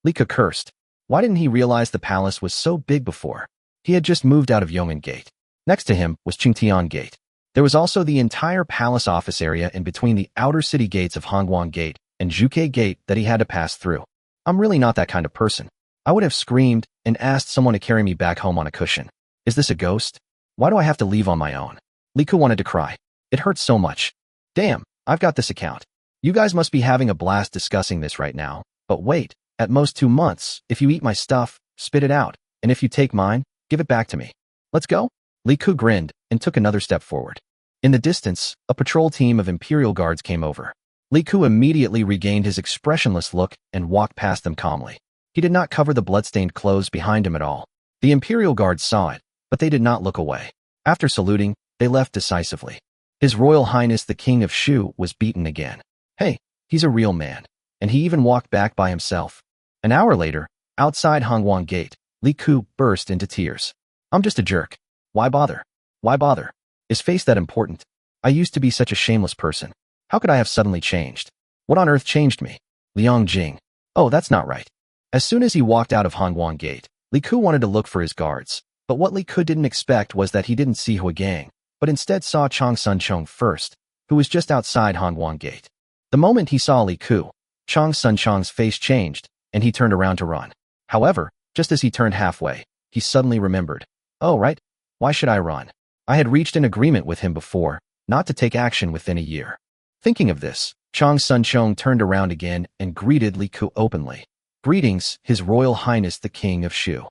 Li Ku cursed. Why didn't he realize the palace was so big before? He had just moved out of Yong'an Gate. Next to him was Qingtian Gate. There was also the entire palace office area in between the outer city gates of Hongguang Gate and Zhuke Gate that he had to pass through. I'm really not that kind of person. I would have screamed and asked someone to carry me back home on a cushion. Is this a ghost? Why do I have to leave on my own? Li Ku wanted to cry. It hurts so much. Damn, I've got this account. You guys must be having a blast discussing this right now. But wait, at most 2 months, if you eat my stuff, spit it out. And if you take mine, give it back to me. Let's go? Li Ku grinned and took another step forward. In the distance, a patrol team of Imperial Guards came over. Li Ku immediately regained his expressionless look and walked past them calmly. He did not cover the bloodstained clothes behind him at all. The Imperial Guards saw it, but they did not look away. After saluting, they left decisively. His Royal Highness the King of Shu was beaten again. Hey, he's a real man. And he even walked back by himself. An hour later, outside Hongwon Gate, Li Ku burst into tears. I'm just a jerk. Why bother? Why bother? Is face that important? I used to be such a shameless person. How could I have suddenly changed? What on earth changed me? Liang Jing. Oh, that's not right. As soon as he walked out of Hongwon Gate, Li Ku wanted to look for his guards. But what Li Ku didn't expect was that he didn't see Hua Gang, but instead saw Chang Sun Chong first, who was just outside Hongwon Gate. The moment he saw Li Ku, Chang Sun Chong's face changed, and he turned around to run. However, just as he turned halfway, he suddenly remembered. Oh, right. Why should I run? I had reached an agreement with him before, not to take action within a year. Thinking of this, Chang Sun Chong turned around again and greeted Li Ku openly. Greetings, His Royal Highness the King of Shu.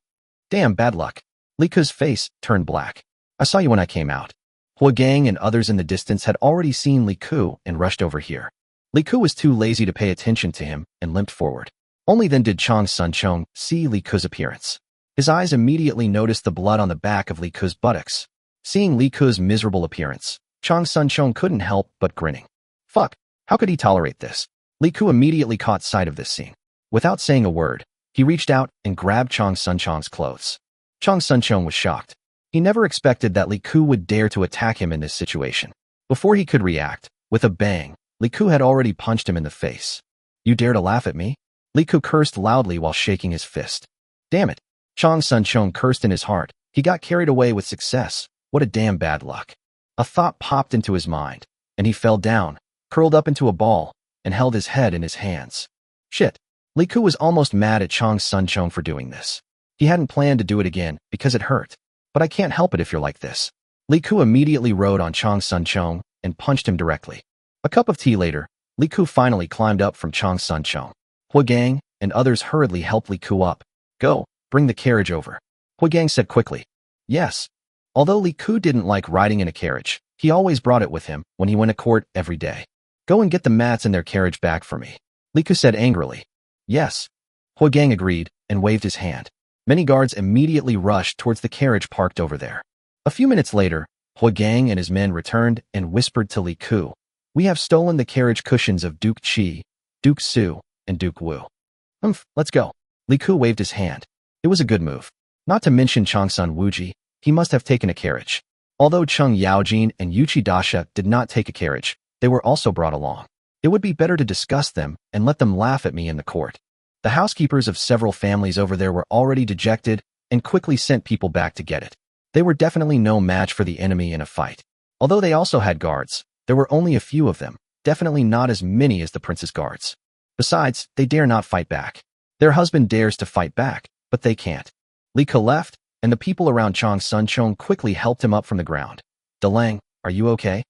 Damn bad luck. Li Ku's face turned black. I saw you when I came out. Hua Gang and others in the distance had already seen Li Ku and rushed over here. Li Ku was too lazy to pay attention to him and limped forward. Only then did Chang Sun Chong see Li Ku's appearance. His eyes immediately noticed the blood on the back of Li Ku's buttocks. Seeing Li Ku's miserable appearance, Chang Sun Chong couldn't help but grinning. Fuck, how could he tolerate this? Li Ku immediately caught sight of this scene. Without saying a word, he reached out and grabbed Chang Sun Chong's clothes. Chang Sun Chong was shocked. He never expected that Li Ku would dare to attack him in this situation. Before he could react, with a bang, Li Ku had already punched him in the face. You dare to laugh at me? Li Ku cursed loudly while shaking his fist. Damn it. Chang Sun Chong cursed in his heart. He got carried away with success. What a damn bad luck. A thought popped into his mind, and he fell down, curled up into a ball, and held his head in his hands. Shit. Li Ku was almost mad at Chang Sun Chong for doing this. He hadn't planned to do it again because it hurt. But I can't help it if you're like this. Li Ku immediately rode on Chang Sun Chong and punched him directly. A cup of tea later, Li Ku finally climbed up from Chang Sun Chong. Hua Gang and others hurriedly helped Li Ku up. Go, bring the carriage over. Hua Gang said quickly. Yes. Although Li Ku didn't like riding in a carriage, he always brought it with him when he went to court every day. Go and get the mats in their carriage back for me. Li Ku said angrily. Yes. Hua Gang agreed and waved his hand. Many guards immediately rushed towards the carriage parked over there. A few minutes later, Hua Gang and his men returned and whispered to Li Ku. We have stolen the carriage cushions of Duke Qi, Duke Su, and Duke Wu. Let's go. Li Ku waved his hand. It was a good move. Not to mention Changsun Wuji, he must have taken a carriage. Although Chung Yaojin and Yuchi Dasha did not take a carriage, they were also brought along. It would be better to discuss them and let them laugh at me in the court. The housekeepers of several families over there were already dejected and quickly sent people back to get it. They were definitely no match for the enemy in a fight. Although they also had guards, there were only a few of them, definitely not as many as the prince's guards. Besides, they dare not fight back. Their husband dares to fight back, but they can't. Li Ke left, and the people around Chang Sun Chong quickly helped him up from the ground. Delang, are you okay?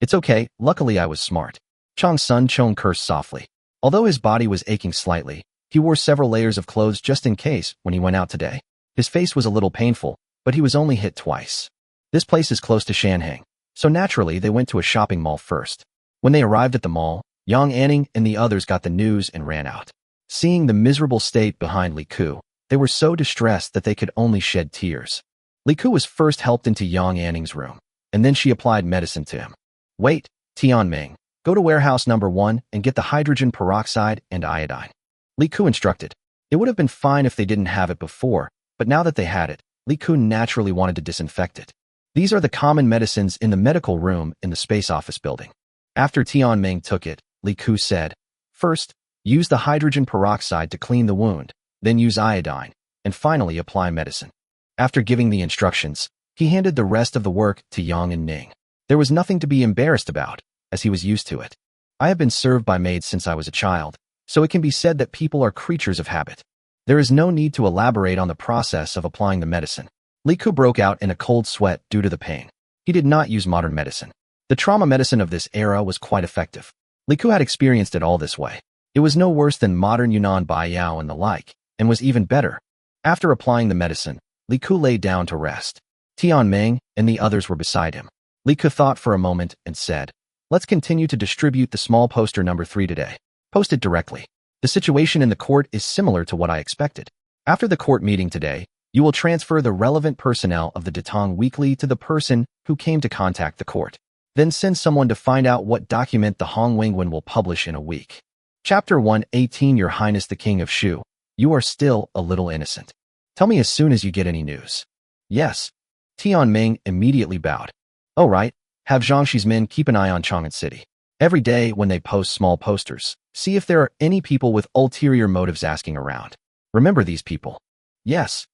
It's okay, luckily I was smart. Chang Sun Chong cursed softly. Although his body was aching slightly, he wore several layers of clothes just in case when he went out today. His face was a little painful, but he was only hit twice. This place is close to Shanhang, so naturally they went to a shopping mall first. When they arrived at the mall, Yang Anning and the others got the news and ran out. Seeing the miserable state behind Li Ku, they were so distressed that they could only shed tears. Li Ku was first helped into Yang Anning's room, and then she applied medicine to him. Wait, Tianming, go to warehouse number 1 and get the hydrogen peroxide and iodine. Li Ku instructed. It would have been fine if they didn't have it before, but now that they had it, Li Ku naturally wanted to disinfect it. These are the common medicines in the medical room in the space office building. After Tianming took it, Li Ku said, first, use the hydrogen peroxide to clean the wound, then use iodine, and finally apply medicine. After giving the instructions, he handed the rest of the work to Yang and Ning. There was nothing to be embarrassed about, as he was used to it. I have been served by maids since I was a child, so it can be said that people are creatures of habit. There is no need to elaborate on the process of applying the medicine. Li Ku broke out in a cold sweat due to the pain. He did not use modern medicine. The trauma medicine of this era was quite effective. Li Ku had experienced it all this way. It was no worse than modern Yunnan Baiyao and the like, and was even better. After applying the medicine, Li Ku lay down to rest. Tianming and the others were beside him. Li Ku thought for a moment and said, let's continue to distribute the small poster number 3 today. Post it directly. The situation in the court is similar to what I expected. After the court meeting today, you will transfer the relevant personnel of the Datong Weekly to the person who came to contact the court. Then send someone to find out what document the Hong Wingwen will publish in a week. Chapter 118 Your Highness the King of Shu, you are still a little innocent. Tell me as soon as you get any news. Yes. Tian Ming immediately bowed. Oh right, have Zhangxi's men keep an eye on Chang'an City. Every day when they post small posters, see if there are any people with ulterior motives asking around. Remember these people. Yes.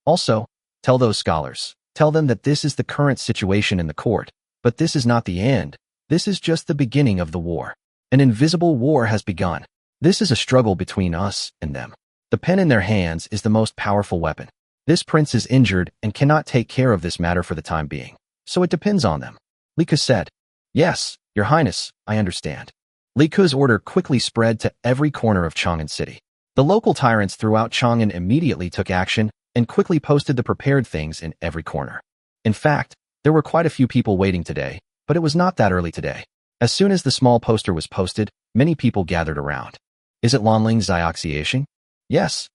Also, tell those scholars, tell them that this is the current situation in the court, but this is not the end. This is just the beginning of the war. An invisible war has begun. This is a struggle between us and them. The pen in their hands is the most powerful weapon. This prince is injured and cannot take care of this matter for the time being, so it depends on them. Li Ke said, Yes, Your Highness, I understand. Li Ke's order quickly spread to every corner of Chang'an City. The local tyrants throughout Chang'an immediately took action and quickly posted the prepared things in every corner. In fact, there were quite a few people waiting today, but it was not that early today. As soon as the small poster was posted, many people gathered around. Is it Lanling Xiaoxiaxing? Yes,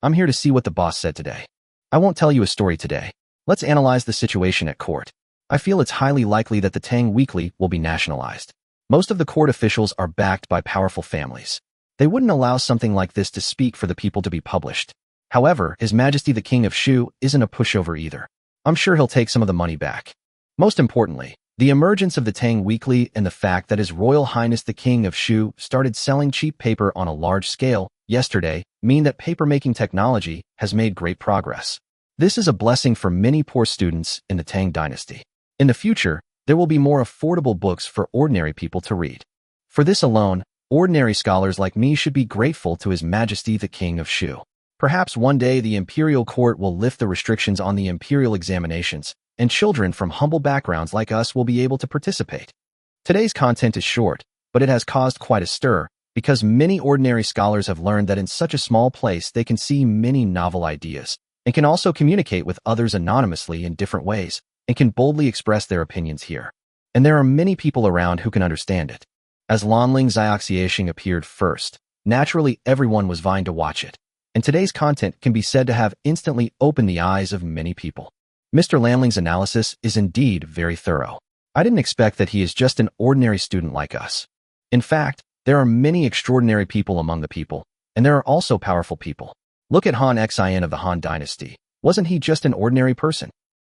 I'm here to see what the boss said today. I won't tell you a story today. Let's analyze the situation at court. I feel it's highly likely that the Tang Weekly will be nationalized. Most of the court officials are backed by powerful families. They wouldn't allow something like this to speak for the people to be published. However, His Majesty the King of Shu isn't a pushover either. I'm sure he'll take some of the money back. Most importantly, the emergence of the Tang Weekly and the fact that His Royal Highness the King of Shu started selling cheap paper on a large scale yesterday mean that paper-making technology has made great progress. This is a blessing for many poor students in the Tang dynasty. In the future, there will be more affordable books for ordinary people to read. For this alone, ordinary scholars like me should be grateful to His Majesty the King of Shu. Perhaps one day the imperial court will lift the restrictions on the imperial examinations, and children from humble backgrounds like us will be able to participate. Today's content is short, but it has caused quite a stir, because many ordinary scholars have learned that in such a small place they can see many novel ideas, and can also communicate with others anonymously in different ways, and can boldly express their opinions here. And there are many people around who can understand it. As Lanling Xiaoxiaxing appeared first, naturally everyone was vying to watch it, and today's content can be said to have instantly opened the eyes of many people. Mr. Lanling's analysis is indeed very thorough. I didn't expect that he is just an ordinary student like us. In fact, there are many extraordinary people among the people, and there are also powerful people. Look at Han Xin of the Han Dynasty. Wasn't he just an ordinary person?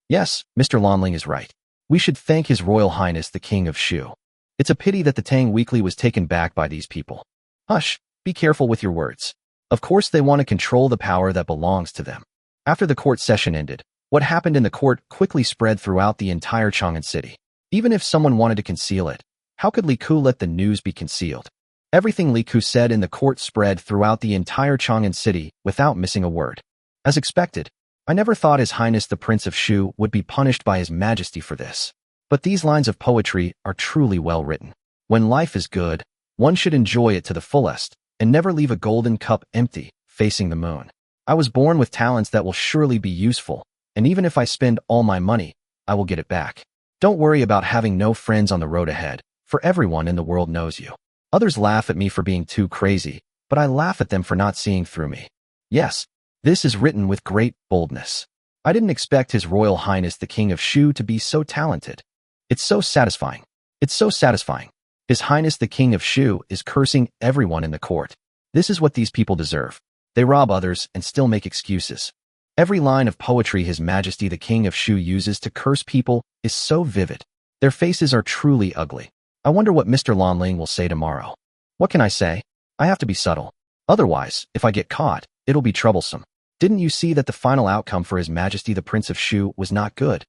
Yes, Mr. Lanling is right. We should thank His Royal Highness the King of Shu. It's a pity that the Tang Weekly was taken back by these people. Hush, be careful with your words. Of course they want to control the power that belongs to them. After the court session ended, what happened in the court quickly spread throughout the entire Chang'an City. Even if someone wanted to conceal it, how could Li Ke let the news be concealed? Everything Li Ke said in the court spread throughout the entire Chang'an City without missing a word. As expected, I never thought His Highness the Prince of Shu would be punished by His Majesty for this. But these lines of poetry are truly well written. When life is good, one should enjoy it to the fullest, and never leave a golden cup empty, facing the moon. I was born with talents that will surely be useful, and even if I spend all my money, I will get it back. Don't worry about having no friends on the road ahead, for everyone in the world knows you. Others laugh at me for being too crazy, but I laugh at them for not seeing through me. Yes, this is written with great boldness. I didn't expect His Royal Highness the King of Shu to be so talented. It's so satisfying. It's so satisfying. His Highness the King of Shu is cursing everyone in the court. This is what these people deserve. They rob others and still make excuses. Every line of poetry His Majesty the King of Shu uses to curse people is so vivid. Their faces are truly ugly. I wonder what Mr. Lanling will say tomorrow. What can I say? I have to be subtle. Otherwise, if I get caught, it'll be troublesome. Didn't you see that the final outcome for His Majesty the Prince of Shu was not good?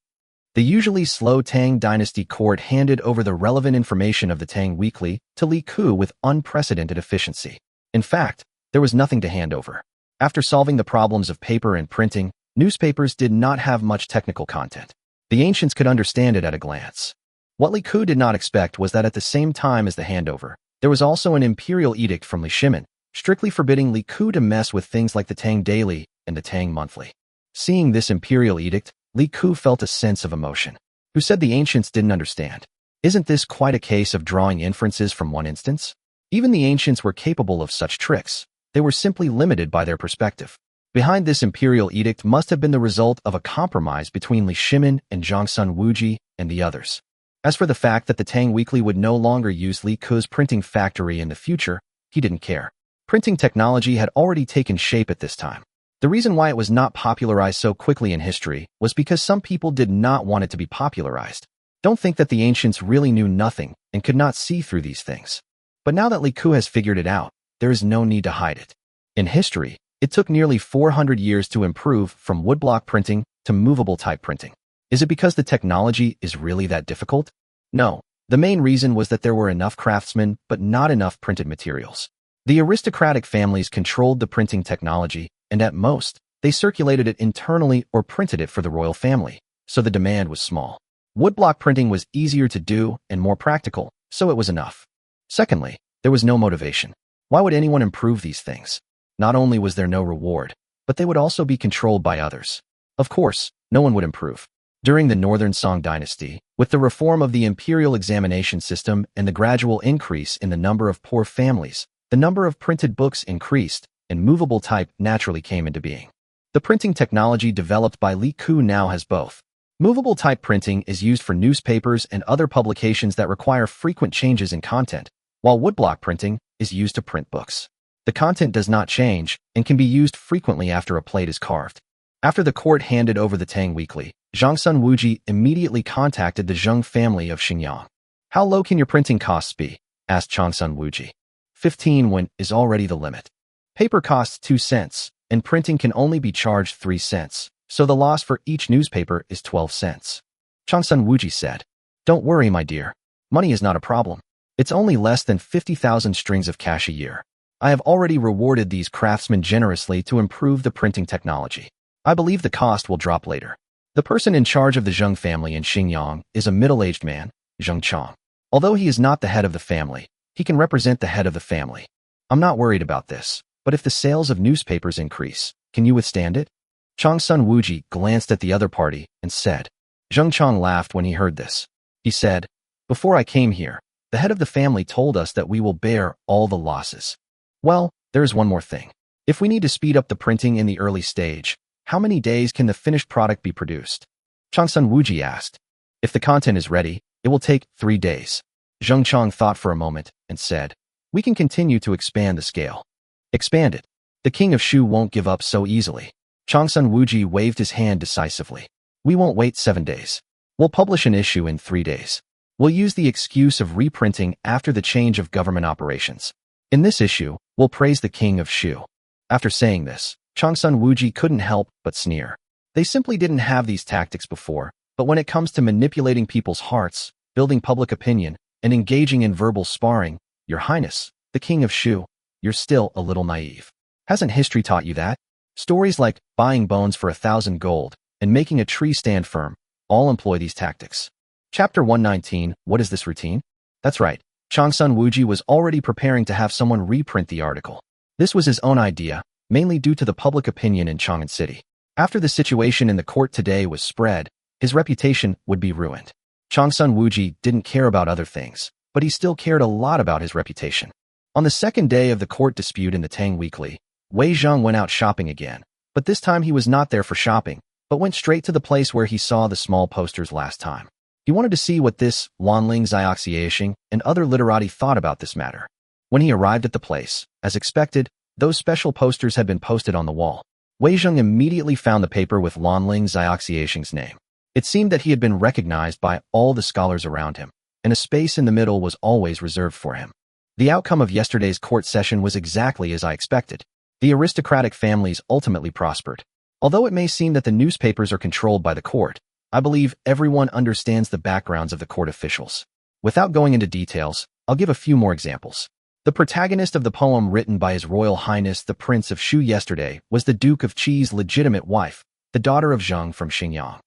The usually slow Tang Dynasty court handed over the relevant information of the Tang Weekly to Li Ke with unprecedented efficiency. In fact, there was nothing to hand over. After solving the problems of paper and printing, newspapers did not have much technical content. The ancients could understand it at a glance. What Li Ke did not expect was that at the same time as the handover, there was also an imperial edict from Li Shimin, strictly forbidding Li Ke to mess with things like the Tang Daily and the Tang Monthly. Seeing this imperial edict, Li Ke felt a sense of emotion. Who said the ancients didn't understand? Isn't this quite a case of drawing inferences from one instance? Even the ancients were capable of such tricks. They were simply limited by their perspective. Behind this imperial edict must have been the result of a compromise between Li Shimin and Zhongsun Wuji and the others. As for the fact that the Tang Weekly would no longer use Li Ke's printing factory in the future, he didn't care. Printing technology had already taken shape at this time. The reason why it was not popularized so quickly in history was because some people did not want it to be popularized. Don't think that the ancients really knew nothing and could not see through these things. But now that Li Ke has figured it out, there is no need to hide it. In history, it took nearly 400 years to improve from woodblock printing to movable type printing. Is it because the technology is really that difficult? No. The main reason was that there were enough craftsmen but not enough printed materials. The aristocratic families controlled the printing technology, and at most, they circulated it internally or printed it for the royal family, so the demand was small. Woodblock printing was easier to do and more practical, so it was enough. Secondly, there was no motivation. Why would anyone improve these things? Not only was there no reward, but they would also be controlled by others. Of course, no one would improve. During the Northern Song dynasty, with the reform of the imperial examination system and the gradual increase in the number of poor families, the number of printed books increased, and movable type naturally came into being. The printing technology developed by Li Ke now has both. Movable type printing is used for newspapers and other publications that require frequent changes in content, while woodblock printing is used to print books. The content does not change and can be used frequently after a plate is carved. After the court handed over the Tang Weekly, Zhongsun Wuji immediately contacted the Zheng family of Xinjiang. "How low can your printing costs be?" asked Zhongsun Wuji. 15 won is already the limit. Paper costs 2 cents, and printing can only be charged 3 cents, so the loss for each newspaper is 12 cents. Zhongsun Wuji said, "Don't worry, my dear. Money is not a problem. It's only less than 50,000 strings of cash a year. I have already rewarded these craftsmen generously to improve the printing technology. I believe the cost will drop later." The person in charge of the Zheng family in Xinjiang is a middle-aged man, Zheng Chong. Although he is not the head of the family, he can represent the head of the family. "I'm not worried about this, but if the sales of newspapers increase, can you withstand it?" Zhongsun Wuji glanced at the other party and said. Zheng Chong laughed when he heard this. He said, "Before I came here, the head of the family told us that we will bear all the losses. Well, there is one more thing. If we need to speed up the printing in the early stage, how many days can the finished product be produced?" Zhongsun Wuji asked. "If the content is ready, it will take 3 days." Zheng Chong thought for a moment and said, "We can continue to expand the scale." "Expand it. The king of Shu won't give up so easily." Zhongsun Wuji waved his hand decisively. "We won't wait 7 days. We'll publish an issue in 3 days. We'll use the excuse of reprinting after the change of government operations. In this issue, we'll praise the king of Shu." After saying this, Zhongsun Wuji couldn't help but sneer. They simply didn't have these tactics before, but when it comes to manipulating people's hearts, building public opinion, and engaging in verbal sparring, Your Highness, the king of Shu, you're still a little naive. Hasn't history taught you that? Stories like buying bones for 1,000 gold and making a tree stand firm all employ these tactics. Chapter 119, What is this routine? That's right, Zhongsun Wuji was already preparing to have someone reprint the article. This was his own idea, mainly due to the public opinion in Chang'an City. After the situation in the court today was spread, his reputation would be ruined. Zhongsun Wuji didn't care about other things, but he still cared a lot about his reputation. On the second day of the court dispute in the Tang Weekly, Wei Zheng went out shopping again, but this time he was not there for shopping, but went straight to the place where he saw the small posters last time. He wanted to see what this Wanling Xiaoxiaxing and other literati thought about this matter. When he arrived at the place, as expected, those special posters had been posted on the wall. Wei Zheng immediately found the paper with Lanling Xiaoxiaxing's name. It seemed that he had been recognized by all the scholars around him, and a space in the middle was always reserved for him. The outcome of yesterday's court session was exactly as I expected. The aristocratic families ultimately prospered. Although it may seem that the newspapers are controlled by the court, I believe everyone understands the backgrounds of the court officials. Without going into details, I'll give a few more examples. The protagonist of the poem written by His Royal Highness the Prince of Shu yesterday was the Duke of Qi's legitimate wife, the daughter of Zheng from Xinjiang.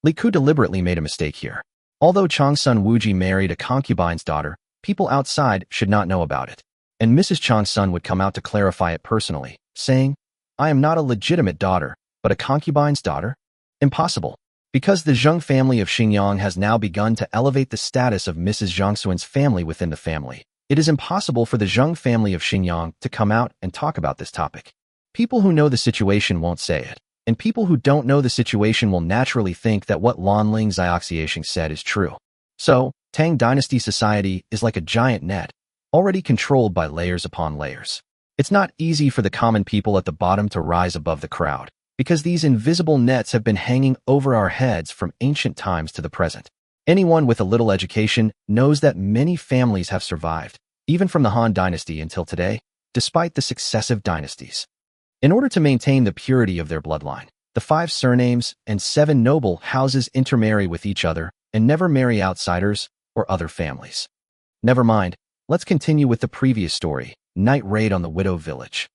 Li Ke deliberately made a mistake here. Although Zhongsun Wuji married a concubine's daughter, people outside should not know about it. And Mrs. Zhongsun would come out to clarify it personally, saying, "I am not a legitimate daughter, but a concubine's daughter?" Impossible. Because the Zheng family of Xinjiang has now begun to elevate the status of Mrs. Zhongsun's family within the family, it is impossible for the Zheng family of Xinyang to come out and talk about this topic. People who know the situation won't say it, and people who don't know the situation will naturally think that what Lanling Xiaoxiasheng said is true. So, Tang Dynasty society is like a giant net, already controlled by layers upon layers. It's not easy for the common people at the bottom to rise above the crowd, because these invisible nets have been hanging over our heads from ancient times to the present. Anyone with a little education knows that many families have survived, even from the Han Dynasty until today, despite the successive dynasties. In order to maintain the purity of their bloodline, the 5 surnames and 7 noble houses intermarry with each other and never marry outsiders or other families. Never mind, let's continue with the previous story, Night Raid on the Widow Village.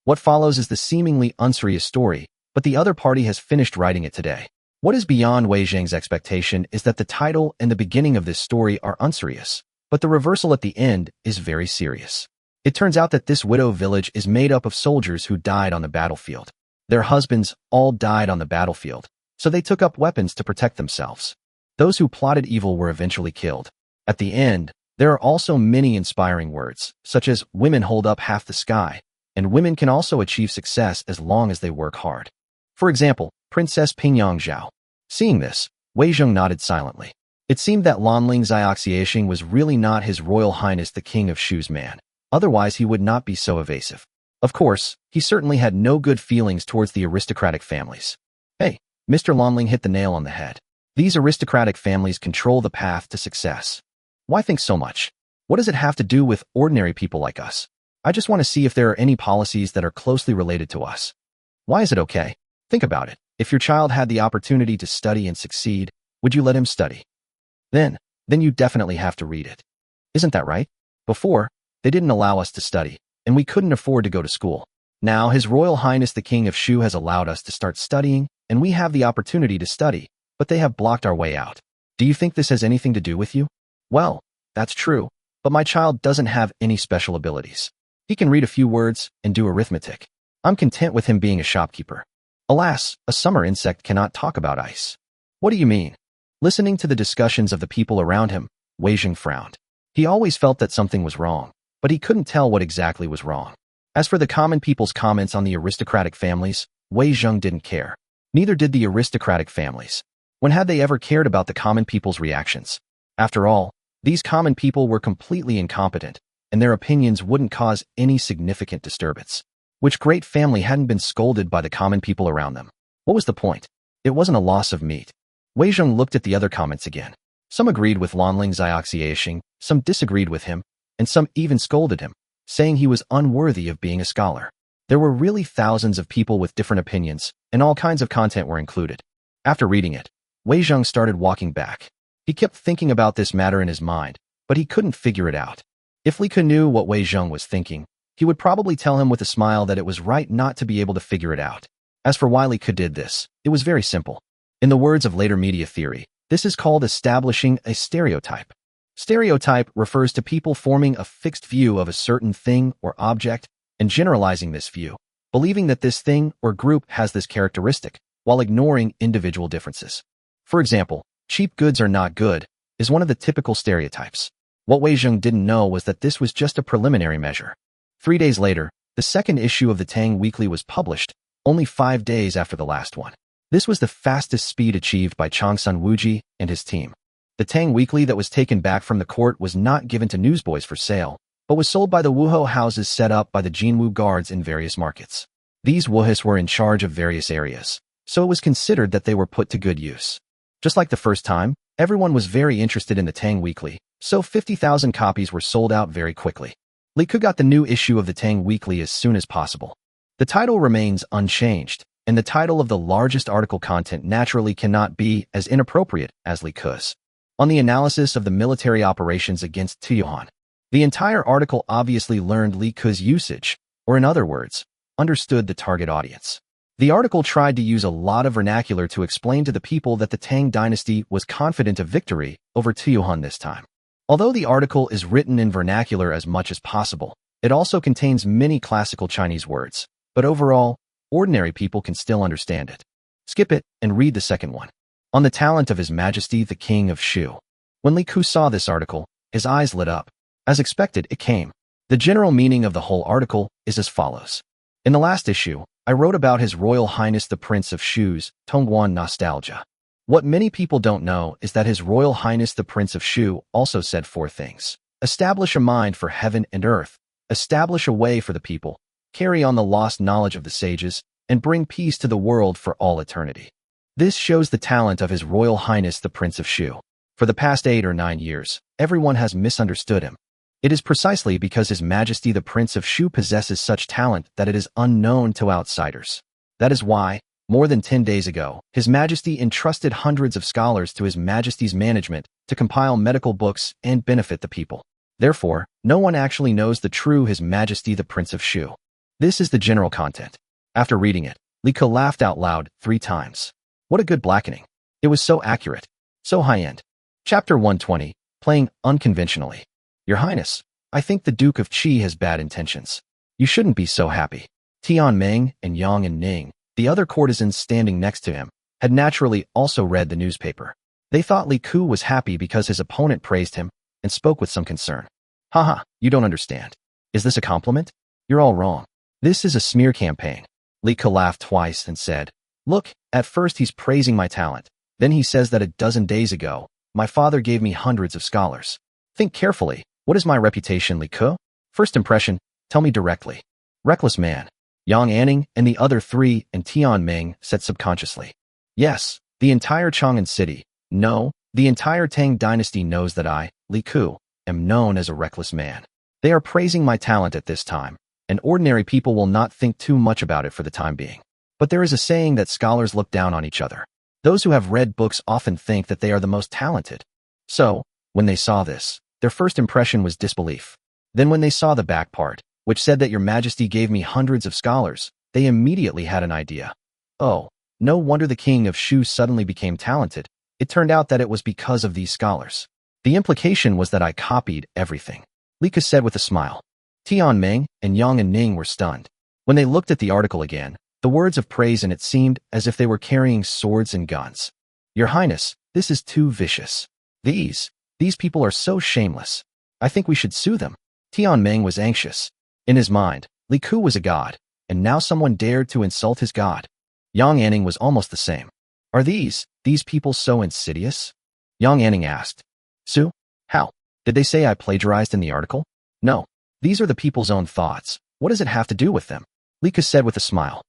What follows is the seemingly unserious story, but the other party has finished writing it today. What is beyond Wei Zheng's expectation is that the title and the beginning of this story are unserious, but the reversal at the end is very serious. It turns out that this widow village is made up of soldiers who died on the battlefield. Their husbands all died on the battlefield, so they took up weapons to protect themselves. Those who plotted evil were eventually killed. At the end, there are also many inspiring words, such as women hold up half the sky, and women can also achieve success as long as they work hard. For example, Princess Pingyang Zhao. Seeing this, Wei Zheng nodded silently. It seemed that Lanling Xiaoxiasheng was really not His Royal Highness the King of Shu's man. Otherwise, he would not be so evasive. Of course, he certainly had no good feelings towards the aristocratic families. Hey, Mr. Lanling hit the nail on the head. These aristocratic families control the path to success. Why think so much? What does it have to do with ordinary people like us? I just want to see if there are any policies that are closely related to us. Why is it okay? Think about it. If your child had the opportunity to study and succeed, would you let him study? Then you definitely have to read it. Isn't that right? Before, they didn't allow us to study, and we couldn't afford to go to school. Now, His Royal Highness the King of Shu has allowed us to start studying, and we have the opportunity to study, but they have blocked our way out. Do you think this has anything to do with you? Well, that's true, but my child doesn't have any special abilities. He can read a few words and do arithmetic. I'm content with him being a shopkeeper. Alas, a summer insect cannot talk about ice. What do you mean? Listening to the discussions of the people around him, Wei Zheng frowned. He always felt that something was wrong, but he couldn't tell what exactly was wrong. As for the common people's comments on the aristocratic families, Wei Zheng didn't care. Neither did the aristocratic families. When had they ever cared about the common people's reactions? After all, these common people were completely incompetent, and their opinions wouldn't cause any significant disturbance. Which great family hadn't been scolded by the common people around them? What was the point? It wasn't a loss of meat. Wei Zheng looked at the other comments again. Some agreed with Lanling Xiaoxiasheng, some disagreed with him, and some even scolded him, saying he was unworthy of being a scholar. There were really thousands of people with different opinions, and all kinds of content were included. After reading it, Wei Zheng started walking back. He kept thinking about this matter in his mind, but he couldn't figure it out. If Li Ke knew what Wei Zheng was thinking, he would probably tell him with a smile that it was right not to be able to figure it out. As for why Li Ke did this, it was very simple. In the words of later media theory, this is called establishing a stereotype. Stereotype refers to people forming a fixed view of a certain thing or object and generalizing this view, believing that this thing or group has this characteristic, while ignoring individual differences. For example, cheap goods are not good is one of the typical stereotypes. What Wei Zheng didn't know was that this was just a preliminary measure. 3 days later, the second issue of the Tang Weekly was published, only 5 days after the last one. This was the fastest speed achieved by Changsun Wuji and his team. The Tang Weekly that was taken back from the court was not given to newsboys for sale, but was sold by the Wuhou houses set up by the Jinwu guards in various markets. These Wuhis were in charge of various areas, so it was considered that they were put to good use. Just like the first time, everyone was very interested in the Tang Weekly, so 50,000 copies were sold out very quickly. Li Ke got the new issue of the Tang Weekly as soon as possible. The title remains unchanged, and the title of the largest article content naturally cannot be as inappropriate as Li Ke's. On the analysis of the military operations against Tuyohan, the entire article obviously learned Li Ke's usage, or in other words, understood the target audience. The article tried to use a lot of vernacular to explain to the people that the Tang dynasty was confident of victory over Tuyohan this time. Although the article is written in vernacular as much as possible, it also contains many classical Chinese words, but overall, ordinary people can still understand it. Skip it and read the second one. On the talent of His Majesty the King of Shu. When Li Ke saw this article, his eyes lit up. As expected, it came. The general meaning of the whole article is as follows. In the last issue, I wrote about His Royal Highness the Prince of Shu's Tongguan nostalgia. What many people don't know is that His Royal Highness the Prince of Shu also said 4 things. Establish a mind for heaven and earth, establish a way for the people, carry on the lost knowledge of the sages, and bring peace to the world for all eternity. This shows the talent of His Royal Highness the Prince of Shu. For the past 8 or 9 years, everyone has misunderstood him. It is precisely because His Majesty the Prince of Shu possesses such talent that it is unknown to outsiders. That is why, more than 10 days ago, His Majesty entrusted hundreds of scholars to His Majesty's management to compile medical books and benefit the people. Therefore, no one actually knows the true His Majesty the Prince of Shu. This is the general content. After reading it, Li Ke laughed out loud 3 times. What a good blackening. It was so accurate. So high-end. Chapter 120, Playing Unconventionally. Your Highness, I think the Duke of Qi has bad intentions. You shouldn't be so happy. Tian Meng and Yang and Ning, the other courtesans standing next to him, had naturally also read the newspaper. They thought Li Ke was happy because his opponent praised him and spoke with some concern. Haha, you don't understand. Is this a compliment? You're all wrong. This is a smear campaign. Li Ke laughed twice and said, Look, at first he's praising my talent. Then he says that a dozen days ago, my father gave me hundreds of scholars. Think carefully. What is my reputation, Li Ke? First impression, tell me directly. Reckless man. Yang Anning and the other 3 and Tian Meng said subconsciously. Yes, the entire Chang'an city, no, the entire Tang dynasty knows that I, Li Ke, am known as a reckless man. They are praising my talent at this time, and ordinary people will not think too much about it for the time being. But there is a saying that scholars look down on each other. Those who have read books often think that they are the most talented. So, when they saw this, their first impression was disbelief. Then when they saw the back part, which said that Your Majesty gave me hundreds of scholars, they immediately had an idea. Oh, no wonder the King of Shu suddenly became talented. It turned out that it was because of these scholars. The implication was that I copied everything. Li Ke said with a smile. Tian Meng and Yang and Ning were stunned. When they looked at the article again, the words of praise in it seemed as if they were carrying swords and guns. Your Highness, this is too vicious. These people are so shameless. I think we should sue them. Tian Meng was anxious. In his mind, Li Ke was a god, and now someone dared to insult his god. Yang Anning was almost the same. Are these people so insidious? Yang Anning asked. Sue? How? Did they say I plagiarized in the article? No. These are the people's own thoughts. What does it have to do with them? Li Ke said with a smile.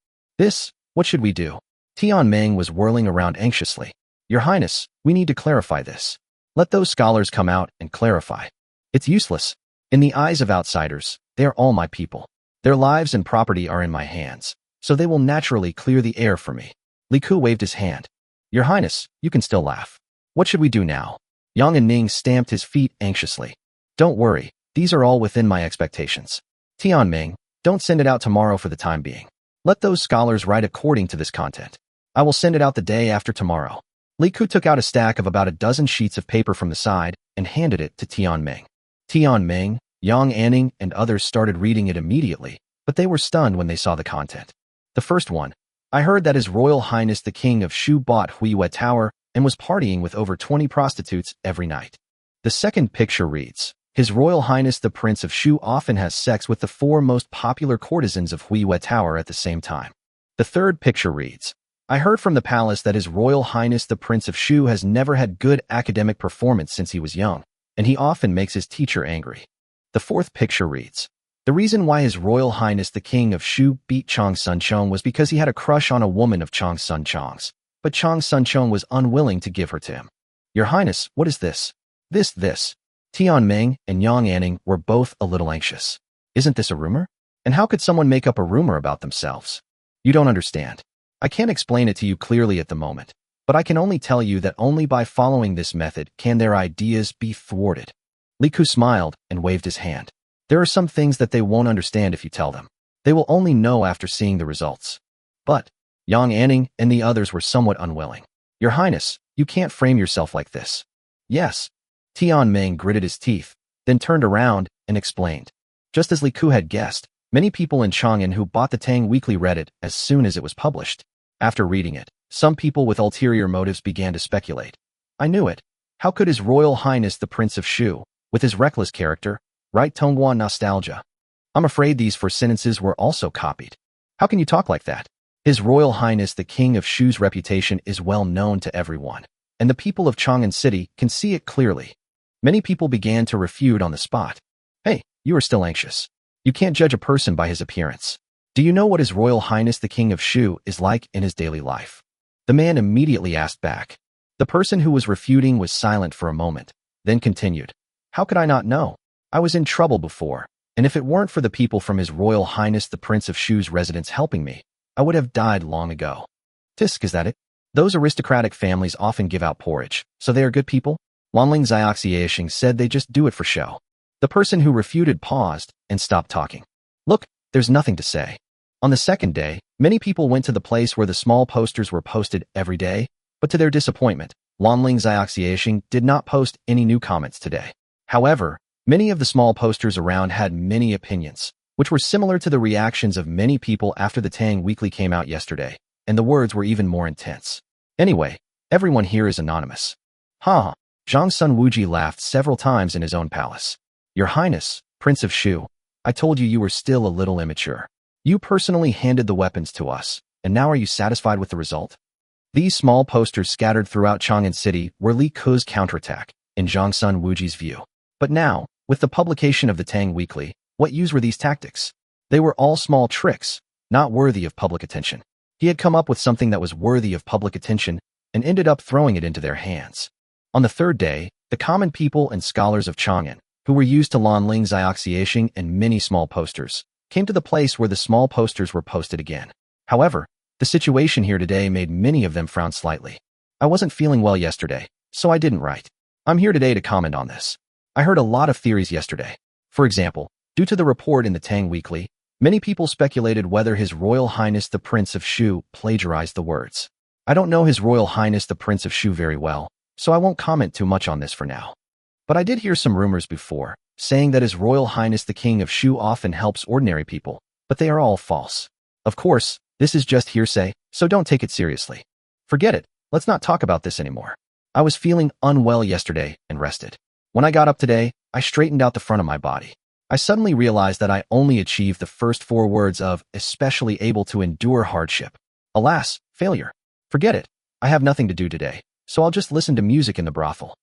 What should we do? Tian Meng was whirling around anxiously. Your Highness, we need to clarify this. Let those scholars come out and clarify. It's useless. In the eyes of outsiders, they are all my people. Their lives and property are in my hands, so they will naturally clear the air for me. Li Ke waved his hand. Your Highness, you can still laugh. What should we do now? Yang and Ning stamped his feet anxiously. Don't worry, these are all within my expectations. Tian Meng, don't send it out tomorrow for the time being. Let those scholars write according to this content. I will send it out the day after tomorrow. Li Ke took out a stack of about a dozen sheets of paper from the side and handed it to Tian Meng. Tian Meng, Yang Anning, and others started reading it immediately, but they were stunned when they saw the content. The first one. I heard that His Royal Highness the King of Shu bought Huiwe Tower and was partying with over 20 prostitutes every night. The second picture reads, His Royal Highness the Prince of Shu often has sex with the 4 most popular courtesans of Huiwe Tower at the same time. The third picture reads, I heard from the palace that His Royal Highness the Prince of Shu has never had good academic performance since he was young, and he often makes his teacher angry. The fourth picture reads, the reason why His Royal Highness the King of Shu beat Chang Sunchong was because he had a crush on a woman of Chang Sunchong's, but Chang Sunchong was unwilling to give her to him. Your Highness, what is this? This. Tian Meng and Yang Anning were both a little anxious. Isn't this a rumor? And how could someone make up a rumor about themselves? You don't understand. I can't explain it to you clearly at the moment, but I can only tell you that only by following this method can their ideas be thwarted. Li Ke smiled and waved his hand. There are some things that they won't understand if you tell them. They will only know after seeing the results. But Yang Anning and the others were somewhat unwilling. Your Highness, you can't frame yourself like this. Yes. Tian Meng gritted his teeth, then turned around and explained. Just as Li Ke had guessed, many people in Chang'an who bought the Tang Weekly read it as soon as it was published. After reading it, some people with ulterior motives began to speculate. I knew it. How could His Royal Highness the Prince of Shu, with his reckless character, right? Tongguan nostalgia. I'm afraid these 4 sentences were also copied. How can you talk like that? His Royal Highness the King of Shu's reputation is well known to everyone, and the people of Chang'an City can see it clearly. Many people began to refute on the spot. Hey, you are still anxious. You can't judge a person by his appearance. Do you know what His Royal Highness the King of Shu is like in his daily life? The man immediately asked back. The person who was refuting was silent for a moment, then continued. How could I not know? I was in trouble before, and if it weren't for the people from His Royal Highness the Prince of Shu's residence helping me, I would have died long ago. Tisk, is that it? Those aristocratic families often give out porridge, so they are good people? Wanling Xiaoxiashing said they just do it for show. The person who refuted paused and stopped talking. Look, there's nothing to say. On the second day, many people went to the place where the small posters were posted every day, but to their disappointment, Wanling Xiaoxiashing did not post any new comments today. However, many of the small posters around had many opinions, which were similar to the reactions of many people after the Tang Weekly came out yesterday, and the words were even more intense. Anyway, everyone here is anonymous. Ha! Zhang Sun Wuji laughed several times in his own palace. Your Highness, Prince of Shu, I told you were still a little immature. You personally handed the weapons to us, and now are you satisfied with the result? These small posters scattered throughout Chang'an City were Li Ke's counterattack, in Zhang Sun Wuji's view. But now, with the publication of the Tang Weekly, what use were these tactics? They were all small tricks, not worthy of public attention. He had come up with something that was worthy of public attention and ended up throwing it into their hands. On the third day, the common people and scholars of Chang'an, who were used to Lanling Xiaoxiashing and many small posters, came to the place where the small posters were posted again. However, the situation here today made many of them frown slightly. I wasn't feeling well yesterday, so I didn't write. I'm here today to comment on this. I heard a lot of theories yesterday. For example, due to the report in the Tang Weekly, many people speculated whether His Royal Highness the Prince of Shu plagiarized the words. I don't know His Royal Highness the Prince of Shu very well, so I won't comment too much on this for now. But I did hear some rumors before, saying that His Royal Highness the King of Shu often helps ordinary people, but they are all false. Of course, this is just hearsay, so don't take it seriously. Forget it, let's not talk about this anymore. I was feeling unwell yesterday and rested. When I got up today, I straightened out the front of my body. I suddenly realized that I only achieved the first 4 words of especially able to endure hardship. Alas, failure. Forget it. I have nothing to do today, so I'll just listen to music in the brothel.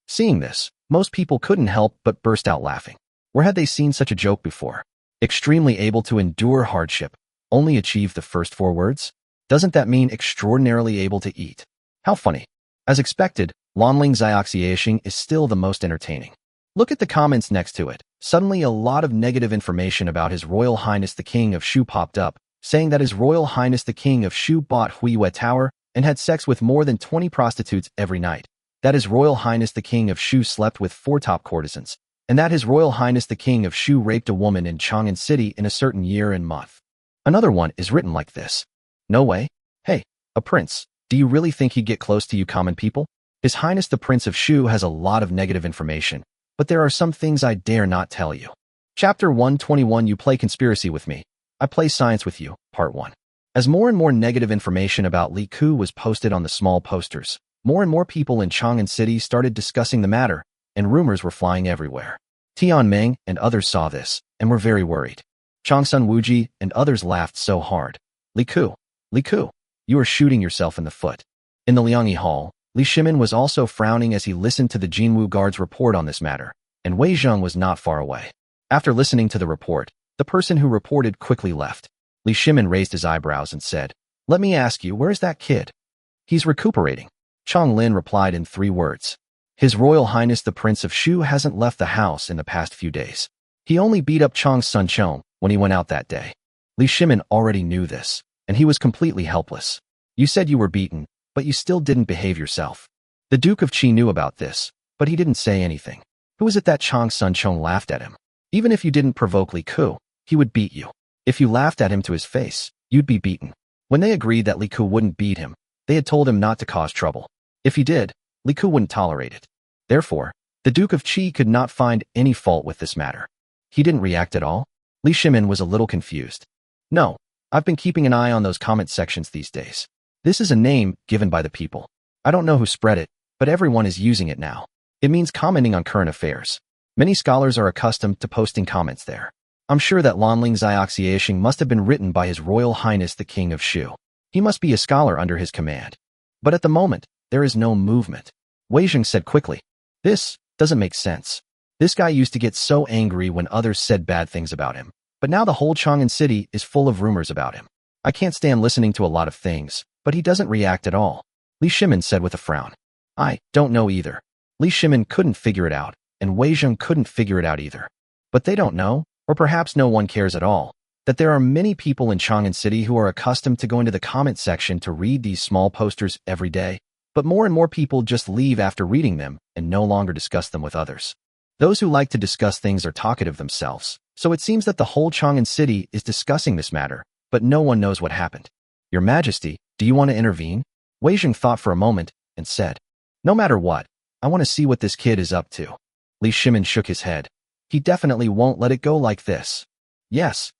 Seeing this, most people couldn't help but burst out laughing. Where had they seen such a joke before? Extremely able to endure hardship. Only achieve the first 4 words? Doesn't that mean extraordinarily able to eat? How funny. As expected, Lanling Xiaoxiashing is still the most entertaining. Look at the comments next to it. Suddenly a lot of negative information about His Royal Highness the King of Shu popped up, saying that His Royal Highness the King of Shu bought Huiyue Tower and had sex with more than 20 prostitutes every night, that His Royal Highness the King of Shu slept with 4 top courtesans, and that His Royal Highness the King of Shu raped a woman in Chang'an City in a certain year and month. Another one is written like this. No way. Hey, a prince, do you really think he'd get close to you common people? His Highness the Prince of Shu has a lot of negative information, but there are some things I dare not tell you. Chapter 121. You play conspiracy with me. I play science with you. Part 1. As more and more negative information about Li Ke was posted on the small posters, more and more people in Chang'an City started discussing the matter, and rumors were flying everywhere. Tian Meng and others saw this, and were very worried. Chang Sun Wuji and others laughed so hard. Li Ke, you are shooting yourself in the foot. In the Liangyi Hall, Li Shimin was also frowning as he listened to the Jinwu Guard's report on this matter, and Wei Zheng was not far away. After listening to the report, the person who reported quickly left. Li Shimin raised his eyebrows and said, "Let me ask you, where's that kid?" "He's recuperating." Chang Lin replied in 3 words. "His Royal Highness the Prince of Shu hasn't left the house in the past few days. He only beat up Chang Sun Chong when he went out that day." Li Shimin already knew this, and he was completely helpless. "You said you were beaten, but you still didn't behave yourself." The Duke of Qi knew about this, but he didn't say anything. Who is it that Chang Sun Chong laughed at him? Even if you didn't provoke Li Ke, he would beat you. If you laughed at him to his face, you'd be beaten. When they agreed that Li Ke wouldn't beat him, they had told him not to cause trouble. If he did, Li Ke wouldn't tolerate it. Therefore, the Duke of Qi could not find any fault with this matter. He didn't react at all. Li Shimin was a little confused. "No, I've been keeping an eye on those comment sections these days. This is a name given by the people. I don't know who spread it, but everyone is using it now. It means commenting on current affairs. Many scholars are accustomed to posting comments there. I'm sure that Lanling Xiaoxiashing must have been written by His Royal Highness the King of Shu. He must be a scholar under his command. But at the moment, there is no movement. Wei Jing said quickly. This doesn't make sense. This guy used to get so angry when others said bad things about him. But now the whole Chang'an city is full of rumors about him. I can't stand listening to a lot of things, but he doesn't react at all. Li Shimin said with a frown. I don't know either. Li Shimin couldn't figure it out, and Wei Jing couldn't figure it out either. But they don't know, or perhaps no one cares at all, that there are many people in Chang'an City who are accustomed to going to the comment section to read these small posters every day, but more and more people just leave after reading them and no longer discuss them with others. Those who like to discuss things are talkative themselves, so it seems that the whole Chang'an City is discussing this matter, but no one knows what happened. Your Majesty, do you want to intervene? Wei Jing thought for a moment and said, no matter what, I want to see what this kid is up to. Li Shimin shook his head. He definitely won't let it go like this. Yes.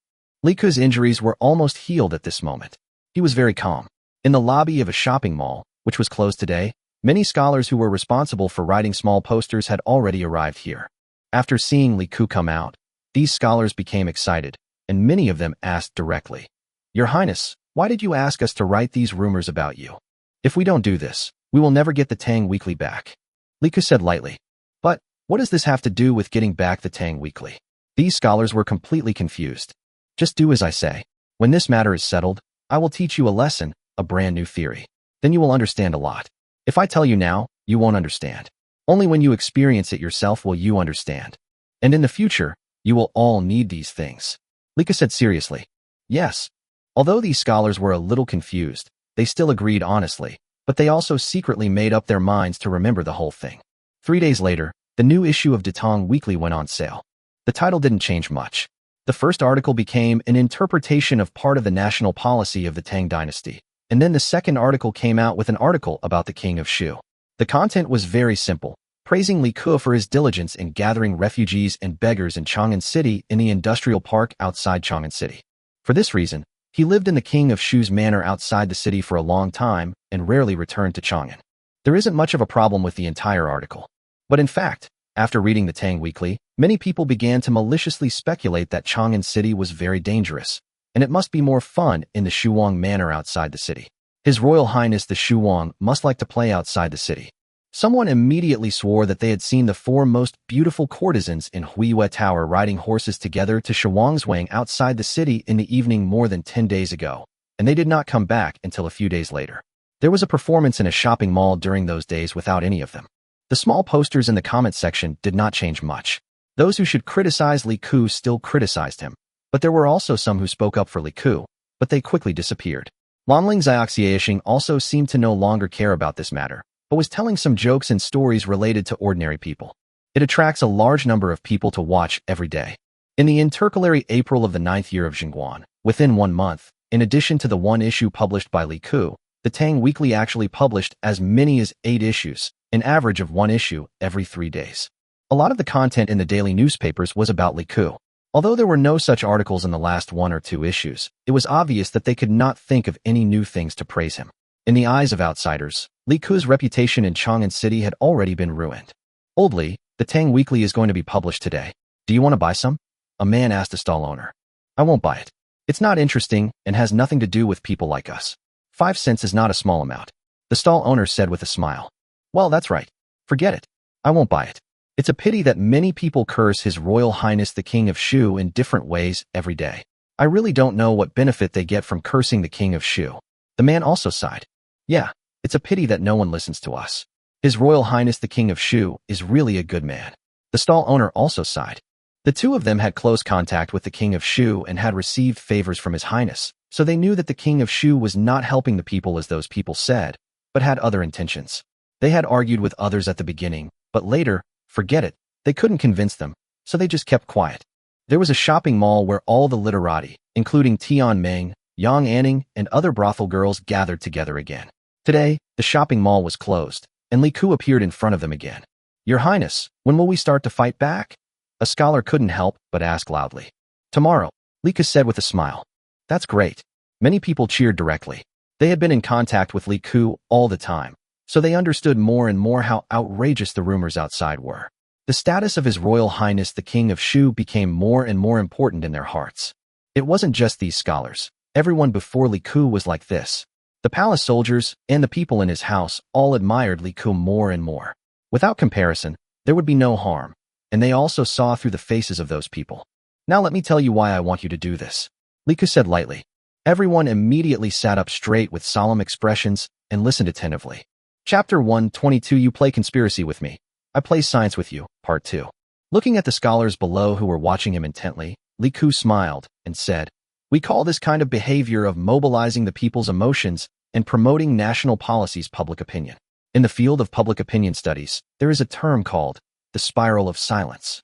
Li Ku's injuries were almost healed at this moment. He was very calm. In the lobby of a shopping mall, which was closed today, many scholars who were responsible for writing small posters had already arrived here. After seeing Li Ku come out, these scholars became excited, and many of them asked directly, Your Highness, why did you ask us to write these rumors about you? If we don't do this, we will never get the Tang Weekly back. Li Ku said lightly. But what does this have to do with getting back the Tang Weekly? These scholars were completely confused. Just do as I say. When this matter is settled, I will teach you a lesson, a brand new theory. Then you will understand a lot. If I tell you now, you won't understand. Only when you experience it yourself will you understand. And in the future, you will all need these things. Li Ku said seriously. Yes. Although these scholars were a little confused, they still agreed honestly, but they also secretly made up their minds to remember the whole thing. 3 days later, the new issue of Datong Weekly went on sale. The title didn't change much. The first article became an interpretation of part of the national policy of the Tang dynasty, and then the second article came out with an article about the King of Shu. The content was very simple, praising Li Ku for his diligence in gathering refugees and beggars in Chang'an City in the industrial park outside Chang'an City. For this reason, he lived in the King of Shu's manor outside the city for a long time and rarely returned to Chang'an. There isn't much of a problem with the entire article. But in fact, after reading the Tang Weekly, many people began to maliciously speculate that Chang'an City was very dangerous, and it must be more fun in the Shuwang manor outside the city. His Royal Highness the Shuwang must like to play outside the city. Someone immediately swore that they had seen the 4 most beautiful courtesans in Huiyue Tower riding horses together to Shuwangzwang outside the city in the evening more than 10 days ago, and they did not come back until a few days later. There was a performance in a shopping mall during those days without any of them. The small posters in the comment section did not change much. Those who should criticize Li Ku still criticized him, but there were also some who spoke up for Li Ku, but they quickly disappeared. Lanling Xiaoxiashing also seemed to no longer care about this matter, but was telling some jokes and stories related to ordinary people. It attracts a large number of people to watch every day. In the intercalary April of the 9th year of Jingguan, within 1 month, in addition to the 1 issue published by Li Ku, the Tang Weekly actually published as many as 8 issues, an average of 1 issue every 3 days. A lot of the content in the daily newspapers was about Li Ku. Although there were no such articles in the last 1 or 2 issues, it was obvious that they could not think of any new things to praise him. In the eyes of outsiders, Li Ku's reputation in Chang'an City had already been ruined. Old Li, the Tang Weekly is going to be published today. Do you want to buy some? A man asked a stall owner. I won't buy it. It's not interesting and has nothing to do with people like us. 5 cents is not a small amount. The stall owner said with a smile. Well, that's right. Forget it. I won't buy it. It's a pity that many people curse His Royal Highness the King of Shu in different ways every day. I really don't know what benefit they get from cursing the King of Shu. The man also sighed. Yeah, it's a pity that no one listens to us. His Royal Highness the King of Shu is really a good man. The stall owner also sighed. The two of them had close contact with the King of Shu and had received favors from His Highness, so they knew that the King of Shu was not helping the people as those people said, but had other intentions. They had argued with others at the beginning, but later, forget it, they couldn't convince them, so they just kept quiet. There was a shopping mall where all the literati, including Tian Meng, Yang Anning, and other brothel girls gathered together again. Today, the shopping mall was closed, and Li Ku appeared in front of them again. Your Highness, when will we start to fight back? A scholar couldn't help but ask loudly. Tomorrow, Li Ku said with a smile. That's great. Many people cheered directly. They had been in contact with Li Ku all the time, so they understood more and more how outrageous the rumors outside were. The status of His Royal Highness the King of Shu became more and more important in their hearts. It wasn't just these scholars. Everyone before Li Ku was like this. The palace soldiers and the people in his house all admired Li Ku more and more. Without comparison, there would be no harm, and they also saw through the faces of those people. Now let me tell you why I want you to do this, Li Ku said lightly. Everyone immediately sat up straight with solemn expressions and listened attentively. Chapter 122 You Play Conspiracy with Me. I Play Science with You, Part 2. Looking at the scholars below who were watching him intently, Li Ku smiled and said, We call this kind of behavior of mobilizing the people's emotions and promoting national policies public opinion. In the field of public opinion studies, there is a term called the spiral of silence.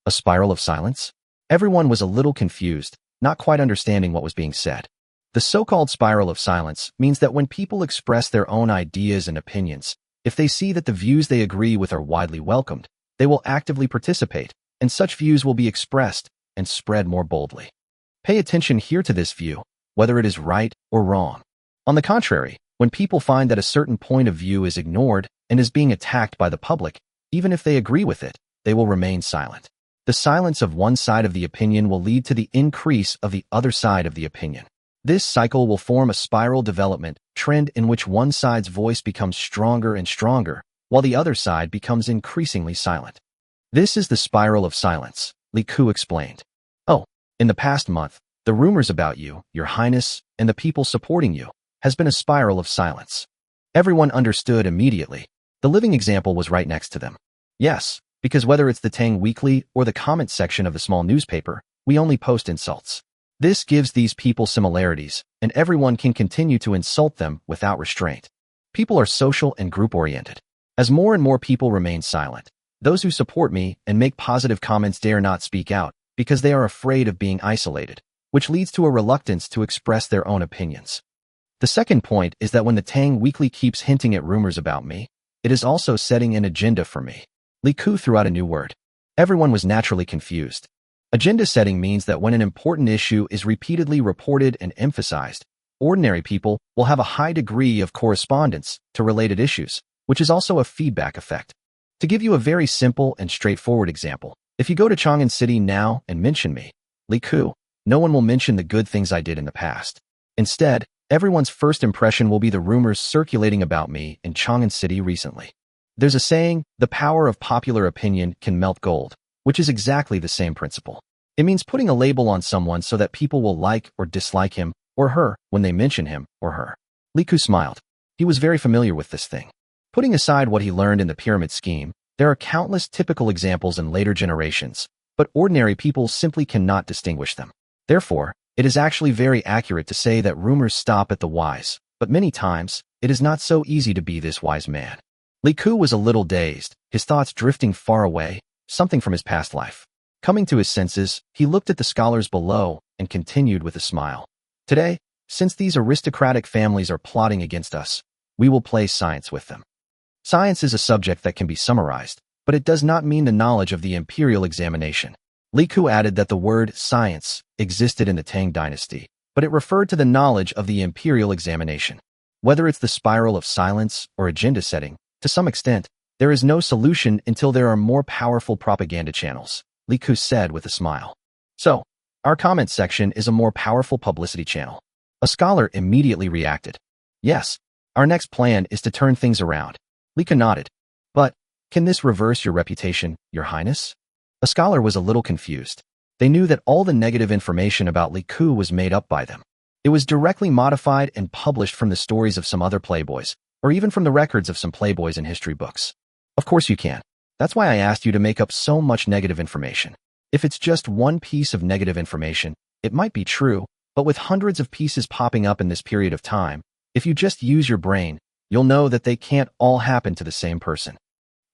A spiral of silence? Everyone was a little confused, not quite understanding what was being said. The so-called spiral of silence means that when people express their own ideas and opinions, if they see that the views they agree with are widely welcomed, they will actively participate, and such views will be expressed and spread more boldly. Pay attention here to this view, whether it is right or wrong. On the contrary, when people find that a certain point of view is ignored and is being attacked by the public, even if they agree with it, they will remain silent. The silence of one side of the opinion will lead to the increase of the other side of the opinion. This cycle will form a spiral development trend in which one side's voice becomes stronger and stronger, while the other side becomes increasingly silent. This is the spiral of silence, Li Ku explained. Oh, in the past month, the rumors about you, Your Highness, and the people supporting you has been a spiral of silence. Everyone understood immediately. The living example was right next to them. Yes, because whether it's the Tang Weekly or the comment section of the small newspaper, we only post insults. This gives these people similarities, and everyone can continue to insult them without restraint. People are social and group-oriented. As more and more people remain silent, those who support me and make positive comments dare not speak out because they are afraid of being isolated, which leads to a reluctance to express their own opinions. The second point is that when the Tang Weekly keeps hinting at rumors about me, it is also setting an agenda for me. Li Ku threw out a new word. Everyone was naturally confused. Agenda setting means that when an important issue is repeatedly reported and emphasized, ordinary people will have a high degree of correspondence to related issues, which is also a feedback effect. To give you a very simple and straightforward example, if you go to Chang'an City now and mention me, Li Ku, no one will mention the good things I did in the past. Instead, everyone's first impression will be the rumors circulating about me in Chang'an City recently. There's a saying, the power of popular opinion can melt gold, which is exactly the same principle. It means putting a label on someone so that people will like or dislike him or her when they mention him or her. Li Ku smiled. He was very familiar with this thing. Putting aside what he learned in the pyramid scheme, there are countless typical examples in later generations, but ordinary people simply cannot distinguish them. Therefore, it is actually very accurate to say that rumors stop at the wise, but many times, it is not so easy to be this wise man. Li Ku was a little dazed, his thoughts drifting far away, something from his past life. Coming to his senses, he looked at the scholars below and continued with a smile. Today, since these aristocratic families are plotting against us, we will play science with them. Science is a subject that can be summarized, but it does not mean the knowledge of the imperial examination. Li Ku added that the word science existed in the Tang dynasty, but it referred to the knowledge of the imperial examination. Whether it's the spiral of silence or agenda setting, to some extent, there is no solution until there are more powerful propaganda channels, Li Ku said with a smile. So, our comment section is a more powerful publicity channel. A scholar immediately reacted. Yes, our next plan is to turn things around. Li Ku nodded. But, can this reverse your reputation, Your Highness? A scholar was a little confused. They knew that all the negative information about Li Ku was made up by them. It was directly modified and published from the stories of some other playboys, or even from the records of some playboys in history books. Of course you can. That's why I asked you to make up so much negative information. If it's just one piece of negative information, it might be true, but with hundreds of pieces popping up in this period of time, if you just use your brain, you'll know that they can't all happen to the same person.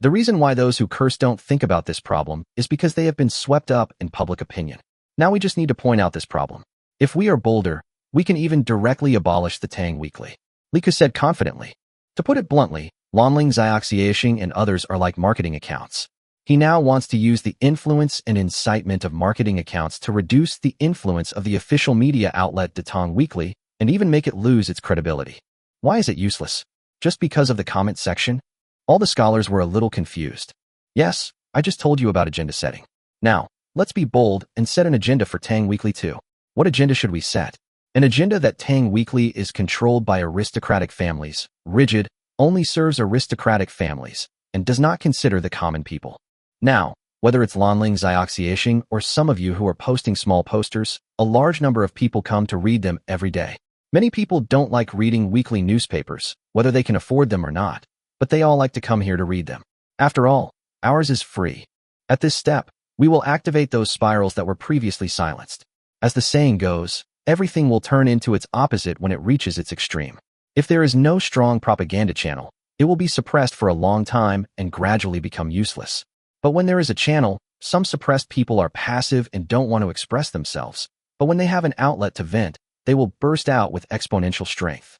The reason why those who curse don't think about this problem is because they have been swept up in public opinion. Now we just need to point out this problem. If we are bolder, we can even directly abolish the Tang Weekly. Li Ku said confidently. To put it bluntly, Lonling Xiaoxiaxing and others are like marketing accounts. He now wants to use the influence and incitement of marketing accounts to reduce the influence of the official media outlet the Tang Weekly and even make it lose its credibility. Why is it useless? Just because of the comment section? All the scholars were a little confused. Yes, I just told you about agenda setting. Now, let's be bold and set an agenda for Tang Weekly too. What agenda should we set? An agenda that Tang Weekly is controlled by aristocratic families, rigid, only serves aristocratic families, and does not consider the common people. Now, whether it's Lanling Xiaoxiaxing or some of you who are posting small posters, a large number of people come to read them every day. Many people don't like reading weekly newspapers, whether they can afford them or not, but they all like to come here to read them. After all, ours is free. At this step, we will activate those spirals that were previously silenced. As the saying goes, everything will turn into its opposite when it reaches its extreme. If there is no strong propaganda channel, it will be suppressed for a long time and gradually become useless. But when there is a channel, some suppressed people are passive and don't want to express themselves. But when they have an outlet to vent, they will burst out with exponential strength.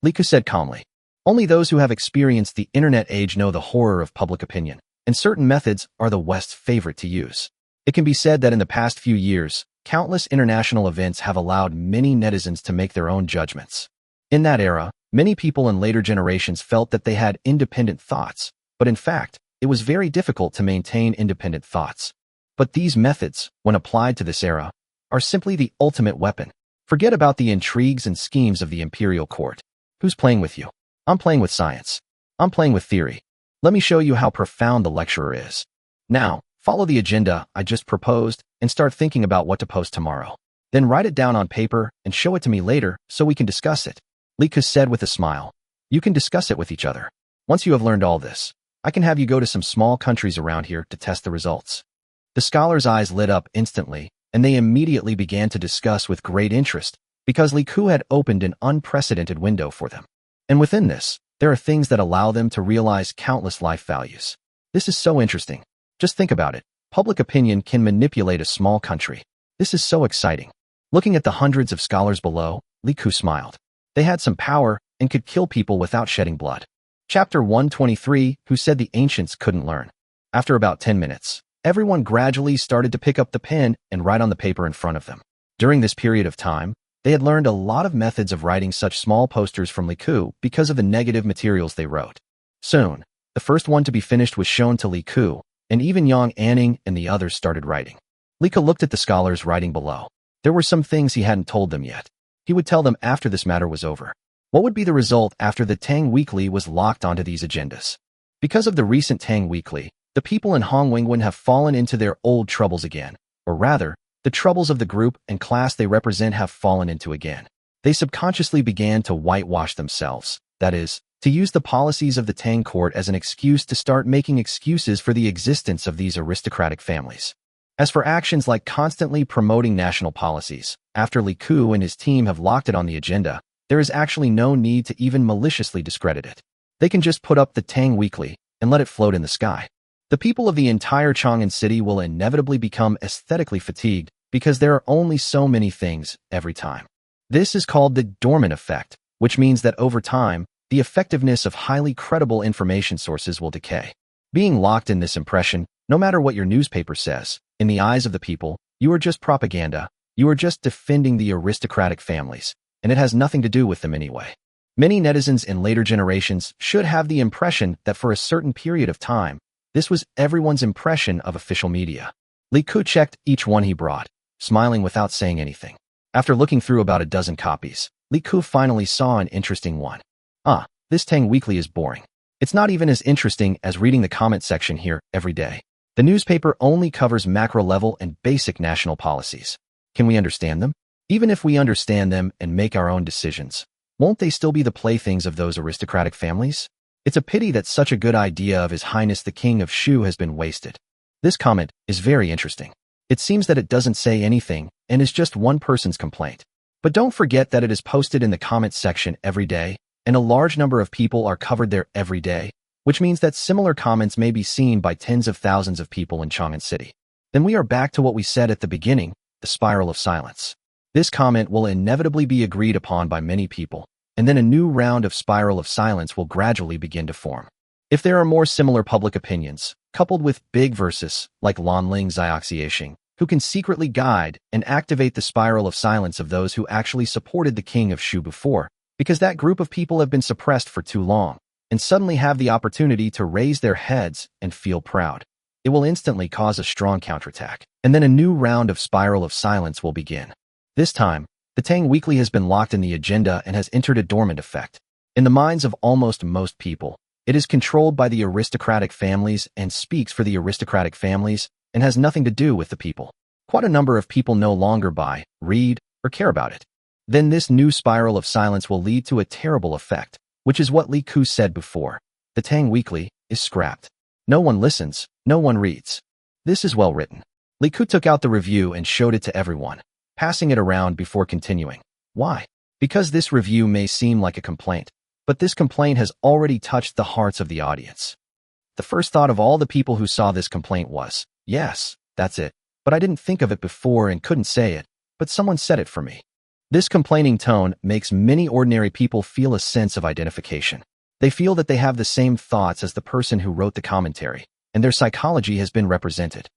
Liku said calmly. Only those who have experienced the internet age know the horror of public opinion, and certain methods are the West's favorite to use. It can be said that in the past few years, countless international events have allowed many netizens to make their own judgments. In that era, many people in later generations felt that they had independent thoughts, but in fact, it was very difficult to maintain independent thoughts. But these methods, when applied to this era, are simply the ultimate weapon. Forget about the intrigues and schemes of the imperial court. Who's playing with you? I'm playing with science. I'm playing with theory. Let me show you how profound the lecturer is. Now, follow the agenda I just proposed and start thinking about what to post tomorrow. Then write it down on paper and show it to me later so we can discuss it. Liku said with a smile. You can discuss it with each other. Once you have learned all this, I can have you go to some small countries around here to test the results. The scholar's eyes lit up instantly, and they immediately began to discuss with great interest because Liku had opened an unprecedented window for them. And within this, there are things that allow them to realize countless life values. This is so interesting. Just think about it. Public opinion can manipulate a small country. This is so exciting. Looking at the hundreds of scholars below, Liku smiled. They had some power and could kill people without shedding blood. Chapter 123, Who Said the Ancients Couldn't Learn? After about 10 minutes, everyone gradually started to pick up the pen and write on the paper in front of them. During this period of time, they had learned a lot of methods of writing such small posters from Liku because of the negative materials they wrote. Soon, the first one to be finished was shown to Liku, and even Yang Anning and the others started writing. Liku looked at the scholars writing below. There were some things he hadn't told them yet. He would tell them after this matter was over. What would be the result after the Tang Weekly was locked onto these agendas? Because of the recent Tang Weekly, the people in Hongwingwen have fallen into their old troubles again, or rather, the troubles of the group and class they represent have fallen into again. They subconsciously began to whitewash themselves, that is, to use the policies of the Tang court as an excuse to start making excuses for the existence of these aristocratic families. As for actions like constantly promoting national policies, after Liku and his team have locked it on the agenda, there is actually no need to even maliciously discredit it. They can just put up the Tang Weekly and let it float in the sky. The people of the entire Chang'an city will inevitably become aesthetically fatigued because there are only so many things every time. This is called the dormant effect, which means that over time, the effectiveness of highly credible information sources will decay. Being locked in this impression, no matter what your newspaper says, in the eyes of the people, you are just propaganda, you are just defending the aristocratic families, and it has nothing to do with them anyway. Many netizens in later generations should have the impression that for a certain period of time, this was everyone's impression of official media. Liku checked each one he brought, smiling without saying anything. After looking through about a dozen copies, Liku finally saw an interesting one. This Tang Weekly is boring. It's not even as interesting as reading the comment section here every day. The newspaper only covers macro-level and basic national policies. Can we understand them? Even if we understand them and make our own decisions, won't they still be the playthings of those aristocratic families? It's a pity that such a good idea of His Highness the King of Shu has been wasted. This comment is very interesting. It seems that it doesn't say anything and is just one person's complaint. But don't forget that it is posted in the comments section every day, and a large number of people are covered there every day, which means that similar comments may be seen by tens of thousands of people in Chang'an City. Then we are back to what we said at the beginning, the spiral of silence. This comment will inevitably be agreed upon by many people, and then a new round of spiral of silence will gradually begin to form. If there are more similar public opinions, coupled with big verses like Lanling Xiaoxiaxing, who can secretly guide and activate the spiral of silence of those who actually supported the king of Shu before, because that group of people have been suppressed for too long, and suddenly have the opportunity to raise their heads and feel proud. it will instantly cause a strong counterattack, and then a new round of spiral of silence will begin. This time, the Tang Weekly has been locked in the agenda and has entered a dormant effect. In the minds of almost most people, it is controlled by the aristocratic families and speaks for the aristocratic families and has nothing to do with the people. Quite a number of people no longer buy, read, or care about it. Then this new spiral of silence will lead to a terrible effect, which is what Li Ku said before. The Tang Weekly is scrapped. No one listens, no one reads. This is well written. Li Ku took out the review and showed it to everyone, passing it around before continuing. Why? Because this review may seem like a complaint, but this complaint has already touched the hearts of the audience. The first thought of all the people who saw this complaint was, yes, that's it, but I didn't think of it before and couldn't say it, but someone said it for me. This complaining tone makes many ordinary people feel a sense of identification. They feel that they have the same thoughts as the person who wrote the commentary, and their psychology has been represented.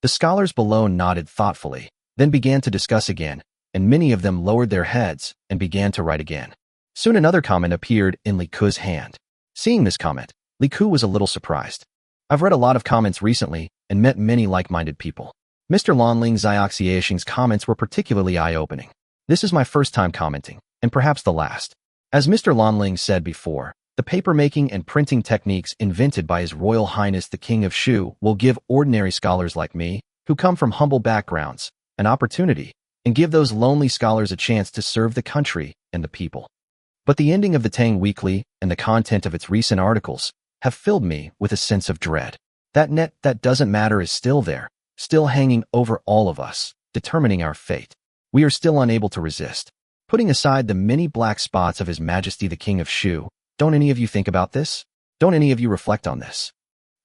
The scholars below nodded thoughtfully, then began to discuss again, and many of them lowered their heads and began to write again. Soon another comment appeared in Li Ku's hand. Seeing this comment, Li Ku was a little surprised. I've read a lot of comments recently and met many like-minded people. Mr. Lonling Xiaoxiaxing's comments were particularly eye-opening. This is my first time commenting, and perhaps the last. As Mr. Lonling said before, the paper-making and printing techniques invented by His Royal Highness the King of Shu will give ordinary scholars like me, who come from humble backgrounds, an opportunity, and give those lonely scholars a chance to serve the country and the people. But the ending of the Tang Weekly and the content of its recent articles have filled me with a sense of dread. That net that doesn't matter is still there, still hanging over all of us, determining our fate. We are still unable to resist. Putting aside the many black spots of His Majesty the King of Shu, don't any of you think about this? Don't any of you reflect on this?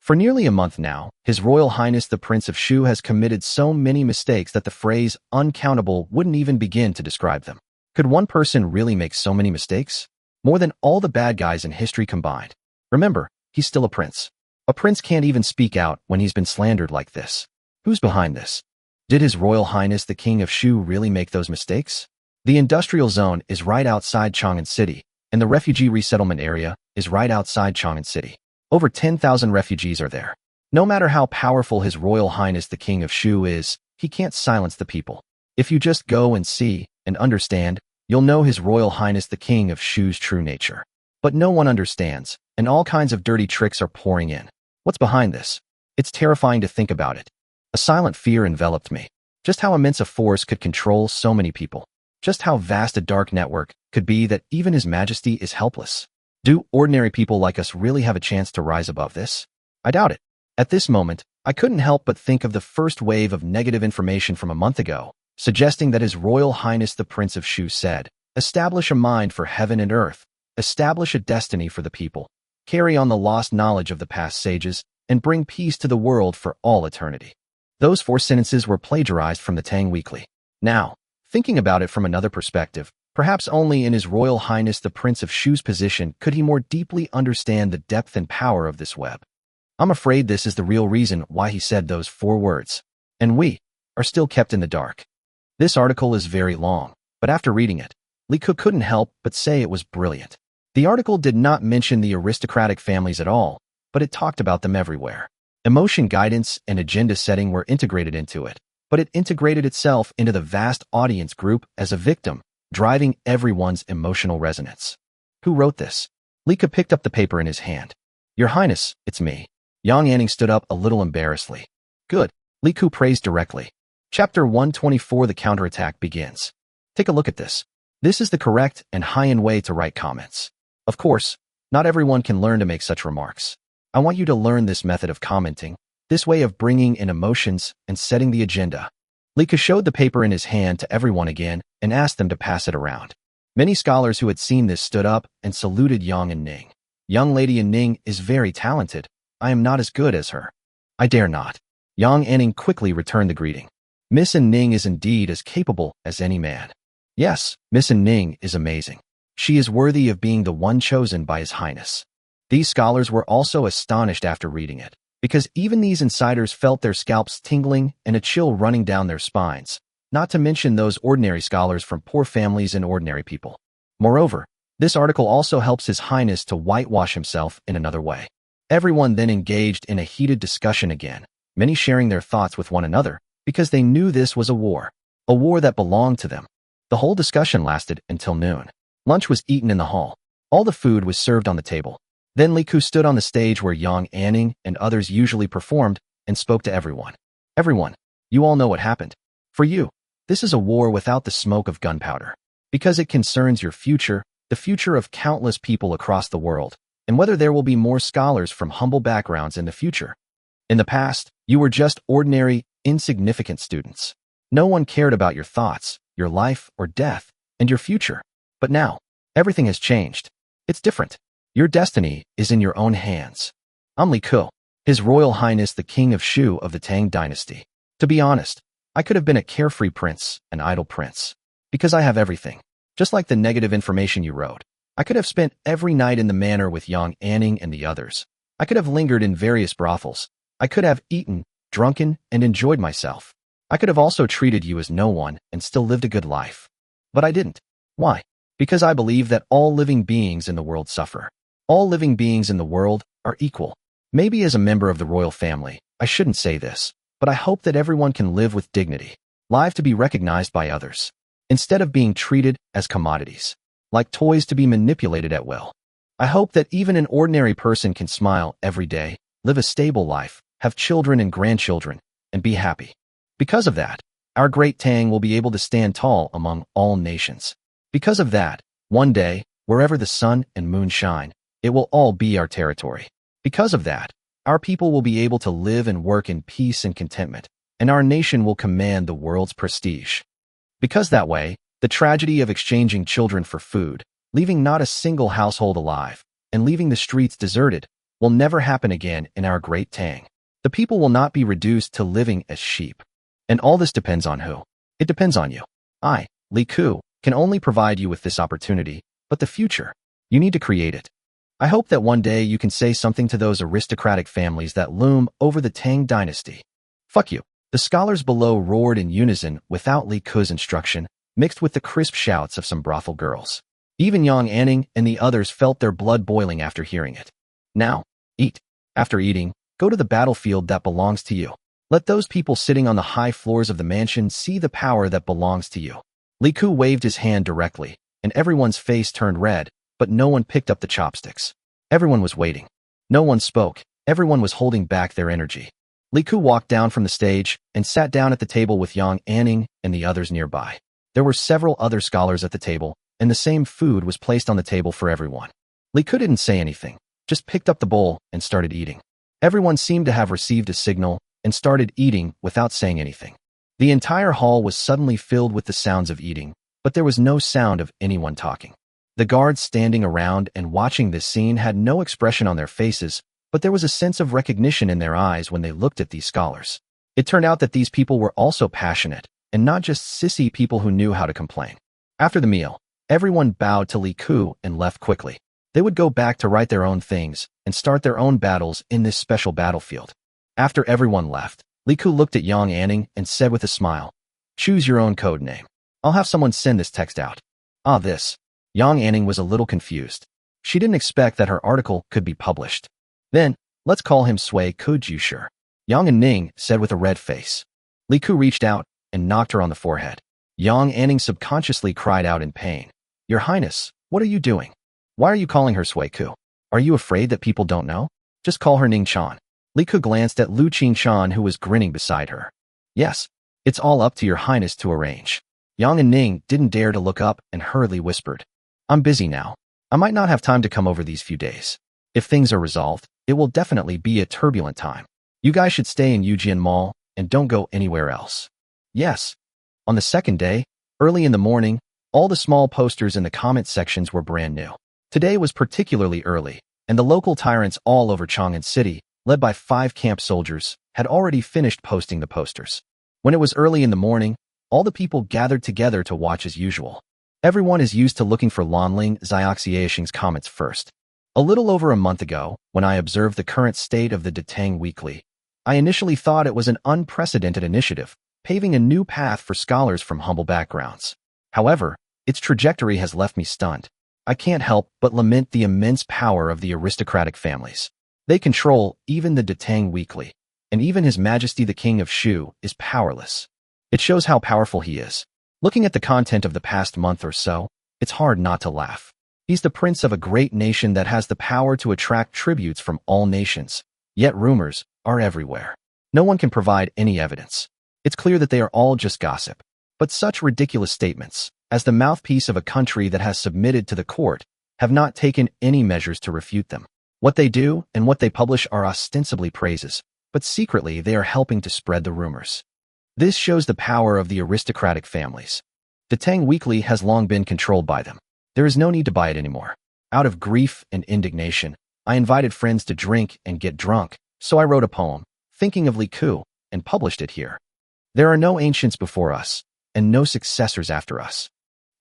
For nearly a month now, His Royal Highness the Prince of Shu has committed so many mistakes that the phrase uncountable wouldn't even begin to describe them. Could one person really make so many mistakes? More than all the bad guys in history combined. Remember, he's still a prince. A prince can't even speak out when he's been slandered like this. Who's behind this? Did His Royal Highness the King of Shu really make those mistakes? The industrial zone is right outside Chang'an City, and the refugee resettlement area is right outside Chang'an City. Over 10,000 refugees are there. No matter how powerful His Royal Highness the King of Shu is, he can't silence the people. If you just go and see and understand, you'll know His Royal Highness the King of Shu's true nature. But no one understands, and all kinds of dirty tricks are pouring in. What's behind this? It's terrifying to think about it. A silent fear enveloped me. Just how immense a force could control so many people. Just how vast a dark network could be that even His Majesty is helpless. Do ordinary people like us really have a chance to rise above this? I doubt it. At this moment, I couldn't help but think of the first wave of negative information from a month ago, suggesting that His Royal Highness the Prince of Shu said, establish a mind for heaven and earth, establish a destiny for the people, carry on the lost knowledge of the past sages, and bring peace to the world for all eternity. Those 4 sentences were plagiarized from the Tang Weekly. Now, thinking about it from another perspective, perhaps only in His Royal Highness the Prince of Shu's position could he more deeply understand the depth and power of this web. I'm afraid this is the real reason why he said those 4 words. And we are still kept in the dark. This article is very long, but after reading it, Li Ku couldn't help but say it was brilliant. The article did not mention the aristocratic families at all, but it talked about them everywhere. Emotion guidance and agenda setting were integrated into it, but it integrated itself into the vast audience group as a victim, driving everyone's emotional resonance. Who wrote this? Li Ku picked up the paper in his hand. Your Highness, it's me. Yang Anning stood up a little embarrassedly. Good, Li Ku praised directly. Chapter 124 The Counterattack begins. Take a look at this. This is the correct and high-end way to write comments. Of course, not everyone can learn to make such remarks. I want you to learn this method of commenting, this way of bringing in emotions and setting the agenda. Li Ku showed the paper in his hand to everyone again and asked them to pass it around. Many scholars who had seen this stood up and saluted Yang and Ning. Young Lady Ning is very talented. I am not as good as her. I dare not. Yang Anning quickly returned the greeting. Miss Ning is indeed as capable as any man. Yes, Miss Ning is amazing. She is worthy of being the one chosen by His Highness. These scholars were also astonished after reading it, because even these insiders felt their scalps tingling and a chill running down their spines, not to mention those ordinary scholars from poor families and ordinary people. Moreover, this article also helps His Highness to whitewash himself in another way. Everyone then engaged in a heated discussion again, many sharing their thoughts with one another, because they knew this was a war that belonged to them. The whole discussion lasted until noon. Lunch was eaten in the hall. All the food was served on the table. Then Liku stood on the stage where Yang Anning and others usually performed and spoke to everyone. Everyone, you all know what happened. For you, this is a war without the smoke of gunpowder. Because it concerns your future, the future of countless people across the world, and whether there will be more scholars from humble backgrounds in the future. In the past, you were just ordinary, insignificant students. No one cared about your thoughts, your life or death, and your future. But now, everything has changed. It's different. Your destiny is in your own hands. I'm Li Ku, His Royal Highness the King of Shu of the Tang Dynasty. To be honest, I could have been a carefree prince, an idle prince. Because I have everything. Just like the negative information you wrote. I could have spent every night in the manor with Yang Anning and the others. I could have lingered in various brothels. I could have eaten, drunken, and enjoyed myself. I could have also treated you as no one and still lived a good life. But I didn't. Why? Because I believe that all living beings in the world suffer. All living beings in the world are equal. Maybe as a member of the royal family, I shouldn't say this, but I hope that everyone can live with dignity, live to be recognized by others, instead of being treated as commodities, like toys to be manipulated at will. I hope that even an ordinary person can smile every day, live a stable life, have children and grandchildren, and be happy. Because of that, our great Tang will be able to stand tall among all nations. Because of that, one day, wherever the sun and moon shine, it will all be our territory. Because of that, our people will be able to live and work in peace and contentment, and our nation will command the world's prestige. Because that way, the tragedy of exchanging children for food, leaving not a single household alive, and leaving the streets deserted, will never happen again in our great Tang. The people will not be reduced to living as sheep. And all this depends on who? It depends on you. I, Li Ku, can only provide you with this opportunity, but the future, you need to create it. I hope that one day you can say something to those aristocratic families that loom over the Tang dynasty. Fuck you. The scholars below roared in unison without Li Ku's instruction, mixed with the crisp shouts of some brothel girls. Even Yang Anning and the others felt their blood boiling after hearing it. Now, eat. After eating, go to the battlefield that belongs to you. Let those people sitting on the high floors of the mansion see the power that belongs to you. Li Ku waved his hand directly, and everyone's face turned red, but no one picked up the chopsticks. Everyone was waiting. No one spoke. Everyone was holding back their energy. Li Ku walked down from the stage and sat down at the table with Yang Anning and the others nearby. There were several other scholars at the table, and the same food was placed on the table for everyone. Li Ku didn't say anything, just picked up the bowl and started eating. Everyone seemed to have received a signal and started eating without saying anything. The entire hall was suddenly filled with the sounds of eating, but there was no sound of anyone talking. The guards standing around and watching this scene had no expression on their faces, but there was a sense of recognition in their eyes when they looked at these scholars. It turned out that these people were also passionate, and not just sissy people who knew how to complain. After the meal, everyone bowed to Li Ku and left quickly. They would go back to write their own things and start their own battles in this special battlefield. After everyone left, Li Ku looked at Yang Anning and said with a smile, "Choose your own code name. I'll have someone send this text out." This. Yang Anning was a little confused. She didn't expect that her article could be published. Then, let's call him Sui Could you sure? Yang Anning said with a red face. Li Ku reached out and knocked her on the forehead. Yang Anning subconsciously cried out in pain. "Your Highness, what are you doing? Why are you calling her Sui Ku? Are you afraid that people don't know? Just call her Ning Chan." Li Ku glanced at Lu Qing Chan who was grinning beside her. "Yes, it's all up to your Highness to arrange." Yang and Ning didn't dare to look up and hurriedly whispered, "I'm busy now. I might not have time to come over these few days. If things are resolved, it will definitely be a turbulent time. You guys should stay in Yujian Mall and don't go anywhere else." Yes. On the second day, early in the morning, all the small posters in the comment sections were brand new. Today was particularly early, and the local tyrants all over Chang'an City, led by 5 camp soldiers, had already finished posting the posters. When it was early in the morning, all the people gathered together to watch as usual. Everyone is used to looking for Lanling Xiaoxiaxing's comments first. A little over a month ago, when I observed the current state of the Detang Weekly, I initially thought it was an unprecedented initiative, paving a new path for scholars from humble backgrounds. However, its trajectory has left me stunned. I can't help but lament the immense power of the aristocratic families. They control even the Detang Weekly. and even His Majesty the King of Shu is powerless. It shows how powerful he is. Looking at the content of the past month or so, it's hard not to laugh. He's the prince of a great nation that has the power to attract tributes from all nations, yet rumors are everywhere. No one can provide any evidence. It's clear that they are all just gossip. But such ridiculous statements, as the mouthpiece of a country that has submitted to the court, have not taken any measures to refute them. What they do and what they publish are ostensibly praises, but secretly they are helping to spread the rumors. This shows the power of the aristocratic families. The Tang Weekly has long been controlled by them. There is no need to buy it anymore. Out of grief and indignation, I invited friends to drink and get drunk, so I wrote a poem, thinking of Li Ku, and published it here. There are no ancients before us, and no successors after us.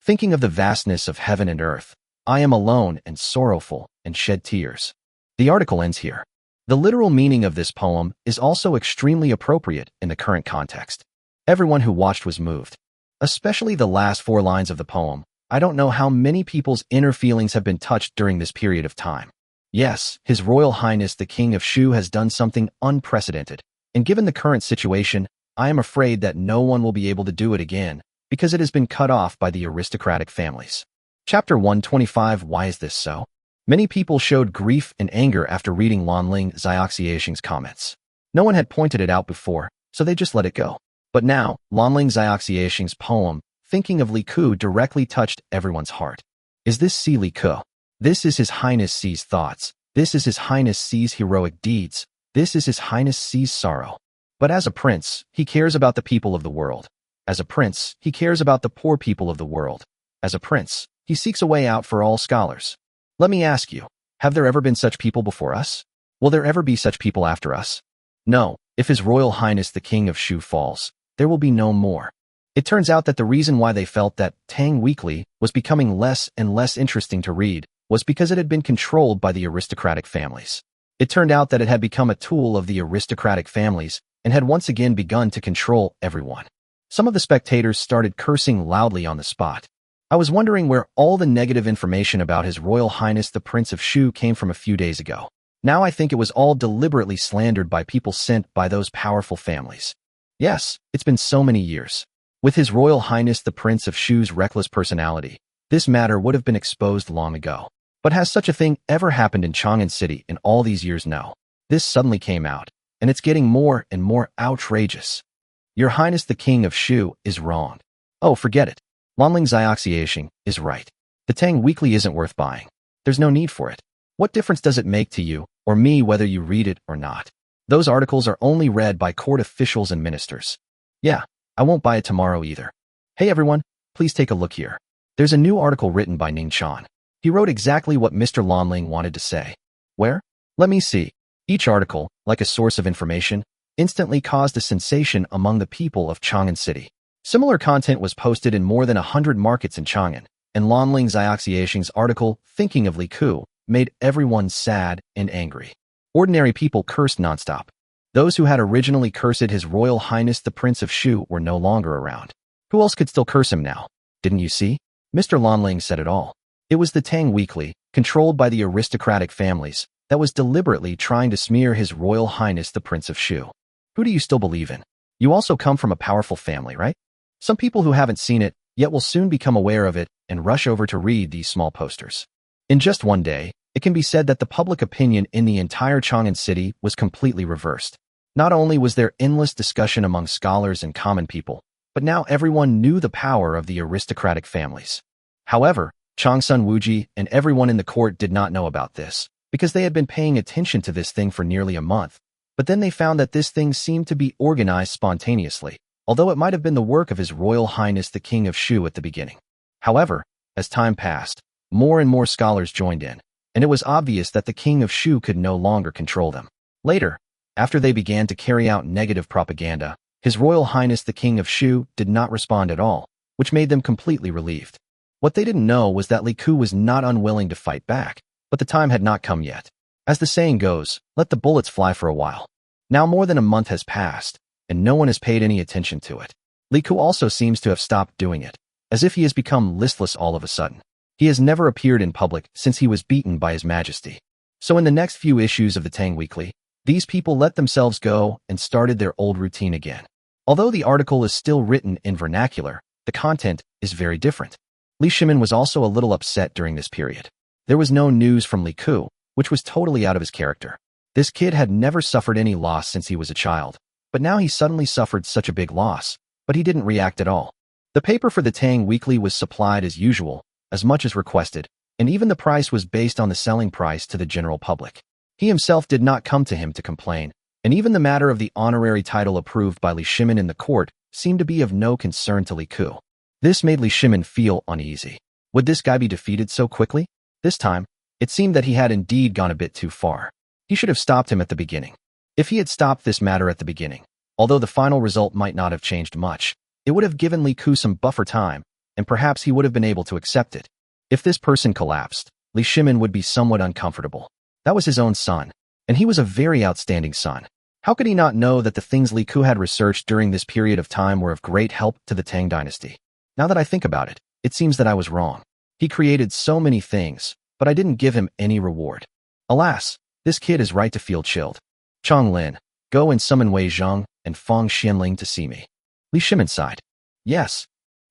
Thinking of the vastness of heaven and earth, I am alone and sorrowful and shed tears. The article ends here. The literal meaning of this poem is also extremely appropriate in the current context. Everyone who watched was moved. Especially the last 4 lines of the poem. I don't know how many people's inner feelings have been touched during this period of time. Yes, His Royal Highness the King of Shu has done something unprecedented, and given the current situation, I am afraid that no one will be able to do it again, because it has been cut off by the aristocratic families. Chapter 125. Why is this so? Many people showed grief and anger after reading Lanling Xiaoxiaxing's comments. No one had pointed it out before, so they just let it go. But now, Lanling Xiaoxiaxing's poem, Thinking of Li Ku, directly touched everyone's heart. Is this Li Ku? This is His Highness C's thoughts. This is His Highness C's heroic deeds. This is His Highness C's sorrow. But as a prince, he cares about the people of the world. As a prince, he cares about the poor people of the world. As a prince, he seeks a way out for all scholars. Let me ask you, have there ever been such people before us? Will there ever be such people after us? No, if His Royal Highness the King of Shu falls, there will be no more. It turns out that the reason why they felt that Tang Weekly was becoming less and less interesting to read was because it had been controlled by the aristocratic families. It turned out that it had become a tool of the aristocratic families and had once again begun to control everyone. Some of the spectators started cursing loudly on the spot. I was wondering where all the negative information about His Royal Highness the Prince of Shu came from a few days ago. Now I think it was all deliberately slandered by people sent by those powerful families. Yes, it's been so many years. With His Royal Highness the Prince of Shu's reckless personality, this matter would have been exposed long ago. But has such a thing ever happened in Chang'an City in all these years? No. This suddenly came out, and it's getting more and more outrageous. Your Highness the King of Shu is wrong. Oh, forget it. Lanling Xiaoxiaxing is right. The Tang Weekly isn't worth buying. There's no need for it. What difference does it make to you or me whether you read it or not? Those articles are only read by court officials and ministers. Yeah, I won't buy it tomorrow either. Hey everyone, please take a look here. There's a new article written by Ning Chan. He wrote exactly what Mr. Lanling wanted to say. Where? Let me see. Each article, like a source of information, instantly caused a sensation among the people of Chang'an City. Similar content was posted in more than 100 markets in Chang'an, and Lanling Xiaoxiaxing's article, Thinking of Li Ku, made everyone sad and angry. Ordinary people cursed nonstop. Those who had originally cursed His Royal Highness the Prince of Shu were no longer around. Who else could still curse him now? Didn't you see? Mr. Lanling said it all. It was the Tang Weekly, controlled by the aristocratic families, that was deliberately trying to smear His Royal Highness the Prince of Shu. Who do you still believe in? You also come from a powerful family, right? Some people who haven't seen it yet will soon become aware of it and rush over to read these small posters. In just one day, it can be said that the public opinion in the entire Chang'an City was completely reversed. Not only was there endless discussion among scholars and common people, but now everyone knew the power of the aristocratic families. However, Changsun Wuji and everyone in the court did not know about this, because they had been paying attention to this thing for nearly a month. But then they found that this thing seemed to be organized spontaneously, although it might have been the work of His Royal Highness the King of Shu at the beginning. However, as time passed, more and more scholars joined in, and it was obvious that the King of Shu could no longer control them. Later, after they began to carry out negative propaganda, His Royal Highness the King of Shu did not respond at all, which made them completely relieved. What they didn't know was that Li Ku was not unwilling to fight back, but the time had not come yet. As the saying goes, let the bullets fly for a while. Now more than a month has passed, and no one has paid any attention to it. Li Ku also seems to have stopped doing it, as if he has become listless all of a sudden. He has never appeared in public since he was beaten by His Majesty. So in the next few issues of the Tang Weekly, These people let themselves go and started their old routine again. Although the article is still written in vernacular, the content is very different. Li Shimin was also a little upset during this period. There was no news from Li Ku, which was totally out of his character. This kid had never suffered any loss since he was a child, but now he suddenly suffered such a big loss, but he didn't react at all. The paper for the Tang Weekly was supplied as usual, as much as requested, and even the price was based on the selling price to the general public. He himself did not come to him to complain, and even the matter of the honorary title approved by Li Shimin in the court seemed to be of no concern to Li Ku. This made Li Shimin feel uneasy. Would this guy be defeated so quickly? This time, it seemed that he had indeed gone a bit too far. He should have stopped him at the beginning. If he had stopped this matter at the beginning, although the final result might not have changed much, it would have given Li Ku some buffer time, and perhaps he would have been able to accept it. If this person collapsed, Li Shimin would be somewhat uncomfortable. That was his own son, and he was a very outstanding son. How could he not know that the things Li Ku had researched during this period of time were of great help to the Tang dynasty? Now that I think about it, it seems that I was wrong. He created so many things, but I didn't give him any reward. Alas, this kid is right to feel chilled. Chong Lin, go and summon Wei Zheng and Fang Xianling to see me. Li Shimin sighed. Yes.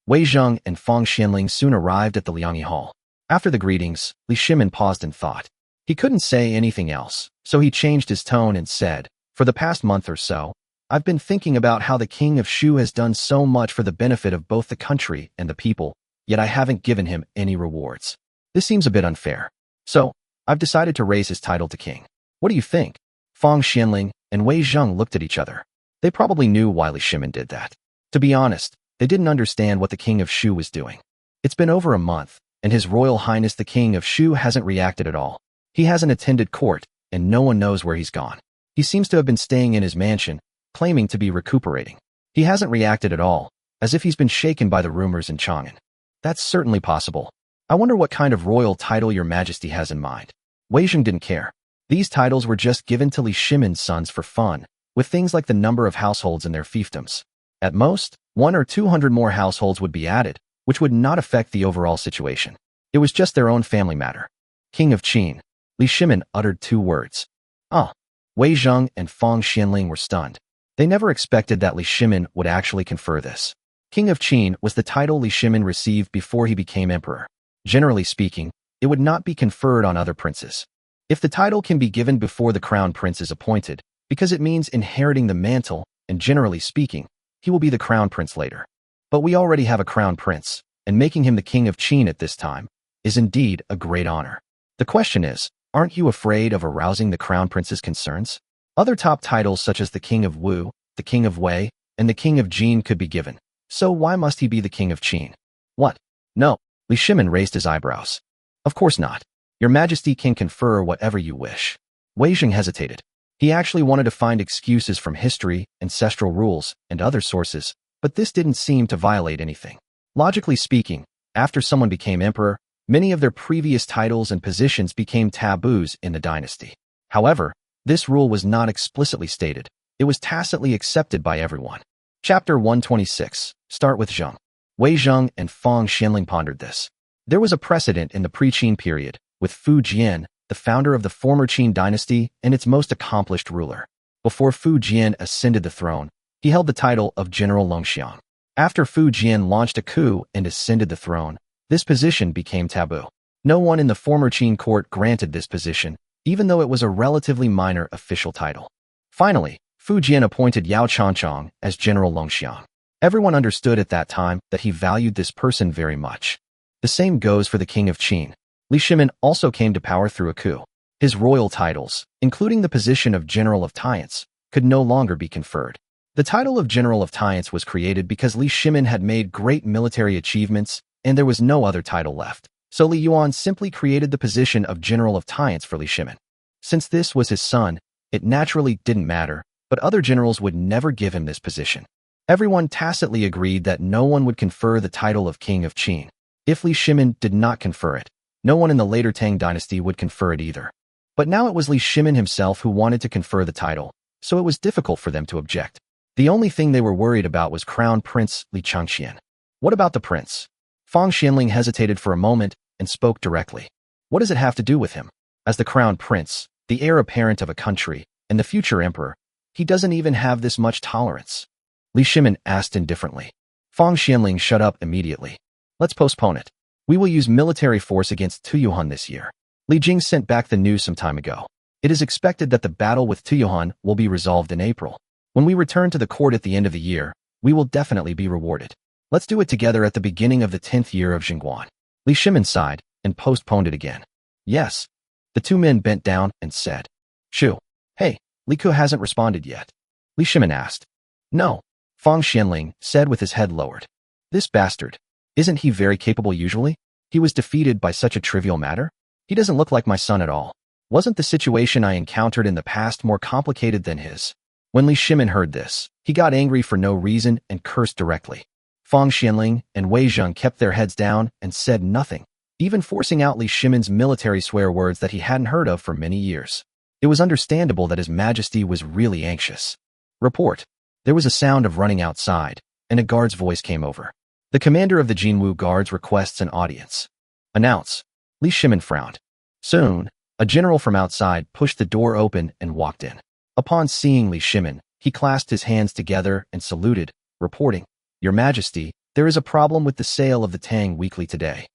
Wei Zheng and Fang Xianling soon arrived at the Liangyi Hall. After the greetings, Li Shimin paused in thought. He couldn't say anything else, so he changed his tone and said, for the past month or so, I've been thinking about how the king of Shu has done so much for the benefit of both the country and the people, yet I haven't given him any rewards. This seems a bit unfair. So, I've decided to raise his title to king. What do you think? Fang Xianling and Wei Zheng looked at each other. They probably knew why Li Shimin did that. To be honest, they didn't understand what the king of Shu was doing. It's been over a month, and His Royal Highness the King of Shu hasn't reacted at all. He hasn't attended court, and no one knows where he's gone. He seems to have been staying in his mansion, claiming to be recuperating. He hasn't reacted at all, as if he's been shaken by the rumors in Chang'an. That's certainly possible. I wonder what kind of royal title your majesty has in mind. Wei Zheng didn't care. These titles were just given to Li Shimin's sons for fun, with things like the number of households in their fiefdoms. At most, 100 or 200 more households would be added, which would not affect the overall situation. It was just their own family matter. King of Qin. Li Shimin uttered 2 words. Ah. Wei Zheng and Fang Xianling were stunned. They never expected that Li Shimin would actually confer this. King of Qin was the title Li Shimin received before he became emperor. Generally speaking, it would not be conferred on other princes. If the title can be given before the crown prince is appointed, because it means inheriting the mantle, and generally speaking, he will be the crown prince later. But we already have a crown prince, and making him the king of Qin at this time is indeed a great honor. The question is, aren't you afraid of arousing the crown prince's concerns? Other top titles such as the king of Wu, the king of Wei, and the king of Jin could be given. So why must he be the king of Qin? What? No. Li Shimin raised his eyebrows. Of course not. Your Majesty can confer whatever you wish. Wei Zheng hesitated. He actually wanted to find excuses from history, ancestral rules, and other sources, but this didn't seem to violate anything. Logically speaking, after someone became emperor, many of their previous titles and positions became taboos in the dynasty. However, this rule was not explicitly stated. It was tacitly accepted by everyone. Chapter 126. Start with Zheng. Wei Zheng and Fang Xianling pondered this. There was a precedent in the pre-Qin period, with Fu Jian, the founder of the former Qin dynasty and its most accomplished ruler. Before Fu Jian ascended the throne, he held the title of General Longxiang. After Fu Jian launched a coup and ascended the throne, this position became taboo. No one in the former Qin court granted this position, even though it was a relatively minor official title. Finally, Fu Jian appointed Yao Changchong as General Longxiang. Everyone understood at that time that he valued this person very much. The same goes for the king of Qin. Li Shimin also came to power through a coup. His royal titles, including the position of General of Tiance, could no longer be conferred. The title of General of Tiance was created because Li Shimin had made great military achievements and there was no other title left. So Li Yuan simply created the position of General of Tiance for Li Shimin. Since this was his son, it naturally didn't matter, but other generals would never give him this position. Everyone tacitly agreed that no one would confer the title of King of Qin. If Li Shimin did not confer it, no one in the later Tang dynasty would confer it either. But now it was Li Shimin himself who wanted to confer the title, so it was difficult for them to object. The only thing they were worried about was Crown Prince Li Changqian. What about the prince? Fang Xianling hesitated for a moment and spoke directly. What does it have to do with him? As the crown prince, the heir apparent of a country, and the future emperor, he doesn't even have this much tolerance. Li Shimin asked indifferently. Fang Xianling shut up immediately. Let's postpone it. We will use military force against Tuyuhan this year. Li Jing sent back the news some time ago. It is expected that the battle with Tuyuhan will be resolved in April. When we return to the court at the end of the year, we will definitely be rewarded. Let's do it together at the beginning of the 10th year of Jingguan. Li Shimin sighed and postponed it again. Yes. The two men bent down and said. Shu. Hey, Li Ku hasn't responded yet. Li Shimin asked. No. Fang Xianling said with his head lowered. This bastard. Isn't he very capable usually? He was defeated by such a trivial matter? He doesn't look like my son at all. Wasn't the situation I encountered in the past more complicated than his? When Li Shimin heard this, he got angry for no reason and cursed directly. Fang Xianling and Wei Zheng kept their heads down and said nothing, even forcing out Li Shimin's military swear words that he hadn't heard of for many years. It was understandable that His Majesty was really anxious. Report. There was a sound of running outside, and a guard's voice came over. The commander of the Jinwu Guards requests an audience. Announce. Li Shimin frowned. Soon, a general from outside pushed the door open and walked in. Upon seeing Li Shimin, he clasped his hands together and saluted, reporting, Your Majesty, there is a problem with the sale of the Tang Weekly today.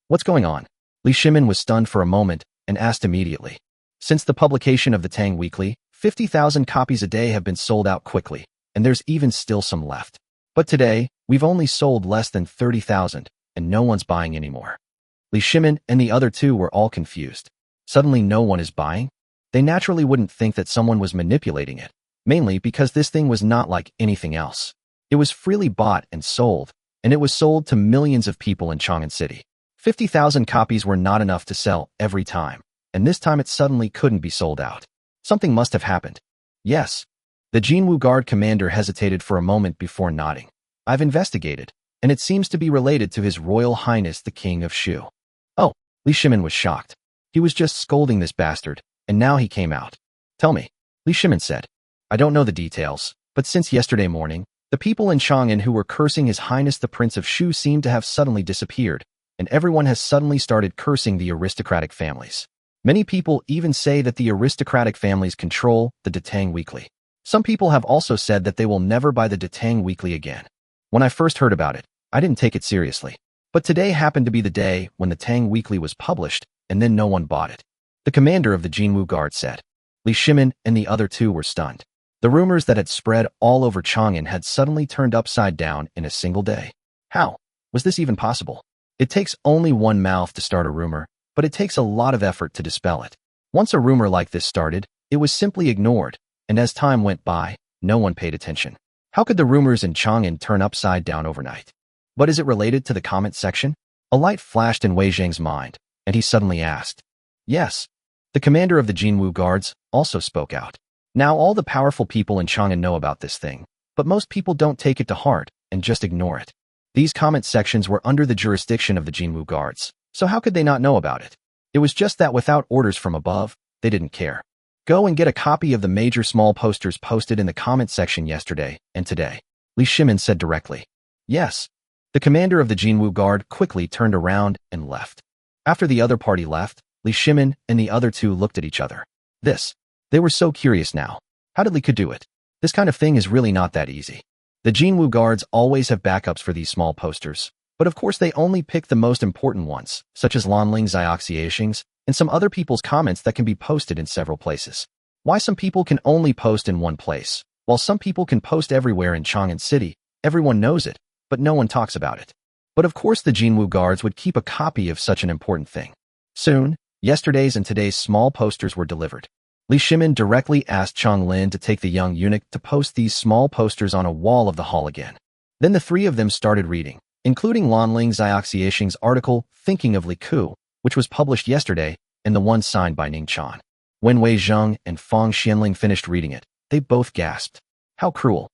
What's going on? Li Shimin was stunned for a moment and asked immediately. Since the publication of the Tang Weekly, 50,000 copies a day have been sold out quickly, and there's even still some left. But today, we've only sold less than 30,000, and no one's buying anymore. Li Shimin and the other two were all confused. Suddenly no one is buying? They naturally wouldn't think that someone was manipulating it, mainly because this thing was not like anything else. It was freely bought and sold, and it was sold to millions of people in Chang'an City. 50,000 copies were not enough to sell every time, and this time it suddenly couldn't be sold out. Something must have happened. Yes. The Jinwu Guard commander hesitated for a moment before nodding. I've investigated, and it seems to be related to His Royal Highness the King of Shu. Oh, Li Shimin was shocked. He was just scolding this bastard, and now he came out. Tell me, Li Shimin said. I don't know the details, but since yesterday morning, the people in Chang'an who were cursing His Highness the Prince of Shu seem to have suddenly disappeared, and everyone has suddenly started cursing the aristocratic families. Many people even say that the aristocratic families control the Detang Weekly. Some people have also said that they will never buy the Detang Weekly again. When I first heard about it, I didn't take it seriously. But today happened to be the day when the Tang Weekly was published, and then no one bought it. The commander of the Jinwu Guard said. Li Shimin and the other two were stunned. The rumors that had spread all over Chang'an had suddenly turned upside down in a single day. How was this even possible? It takes only one mouth to start a rumor, but it takes a lot of effort to dispel it. Once a rumor like this started, it was simply ignored, and as time went by, no one paid attention. How could the rumors in Chang'an turn upside down overnight? But is it related to the comment section? A light flashed in Wei Zheng's mind, and he suddenly asked. Yes. The commander of the Jinwu Guards also spoke out. Now all the powerful people in Chang'an know about this thing, but most people don't take it to heart and just ignore it. These comment sections were under the jurisdiction of the Jinwu Guards, so how could they not know about it? It was just that without orders from above, they didn't care. Go and get a copy of the major small posters posted in the comment section yesterday and today, Li Shimin said directly. Yes. The commander of the Jinwu Guard quickly turned around and left. After the other party left, Li Shimin and the other two looked at each other. They were so curious now. How did Li Ku do it? This kind of thing is really not that easy. The Jinwu Guards always have backups for these small posters, but of course they only pick the most important ones, such as Lanling Xiaoxiaxing's and some other people's comments that can be posted in several places. Why some people can only post in one place, while some people can post everywhere in Chang'an City, everyone knows it, but no one talks about it. But of course the Jinwu Guards would keep a copy of such an important thing. Soon, yesterday's and today's small posters were delivered. Li Shimin directly asked Chang Lin to take the young eunuch to post these small posters on a wall of the hall again. Then the three of them started reading, including Lanling Xiaoxiaxing's article, Thinking of Li Ku, which was published yesterday, and the one signed by Ning Chan. When Wei Zheng and Fang Xianling finished reading it, they both gasped. How cruel.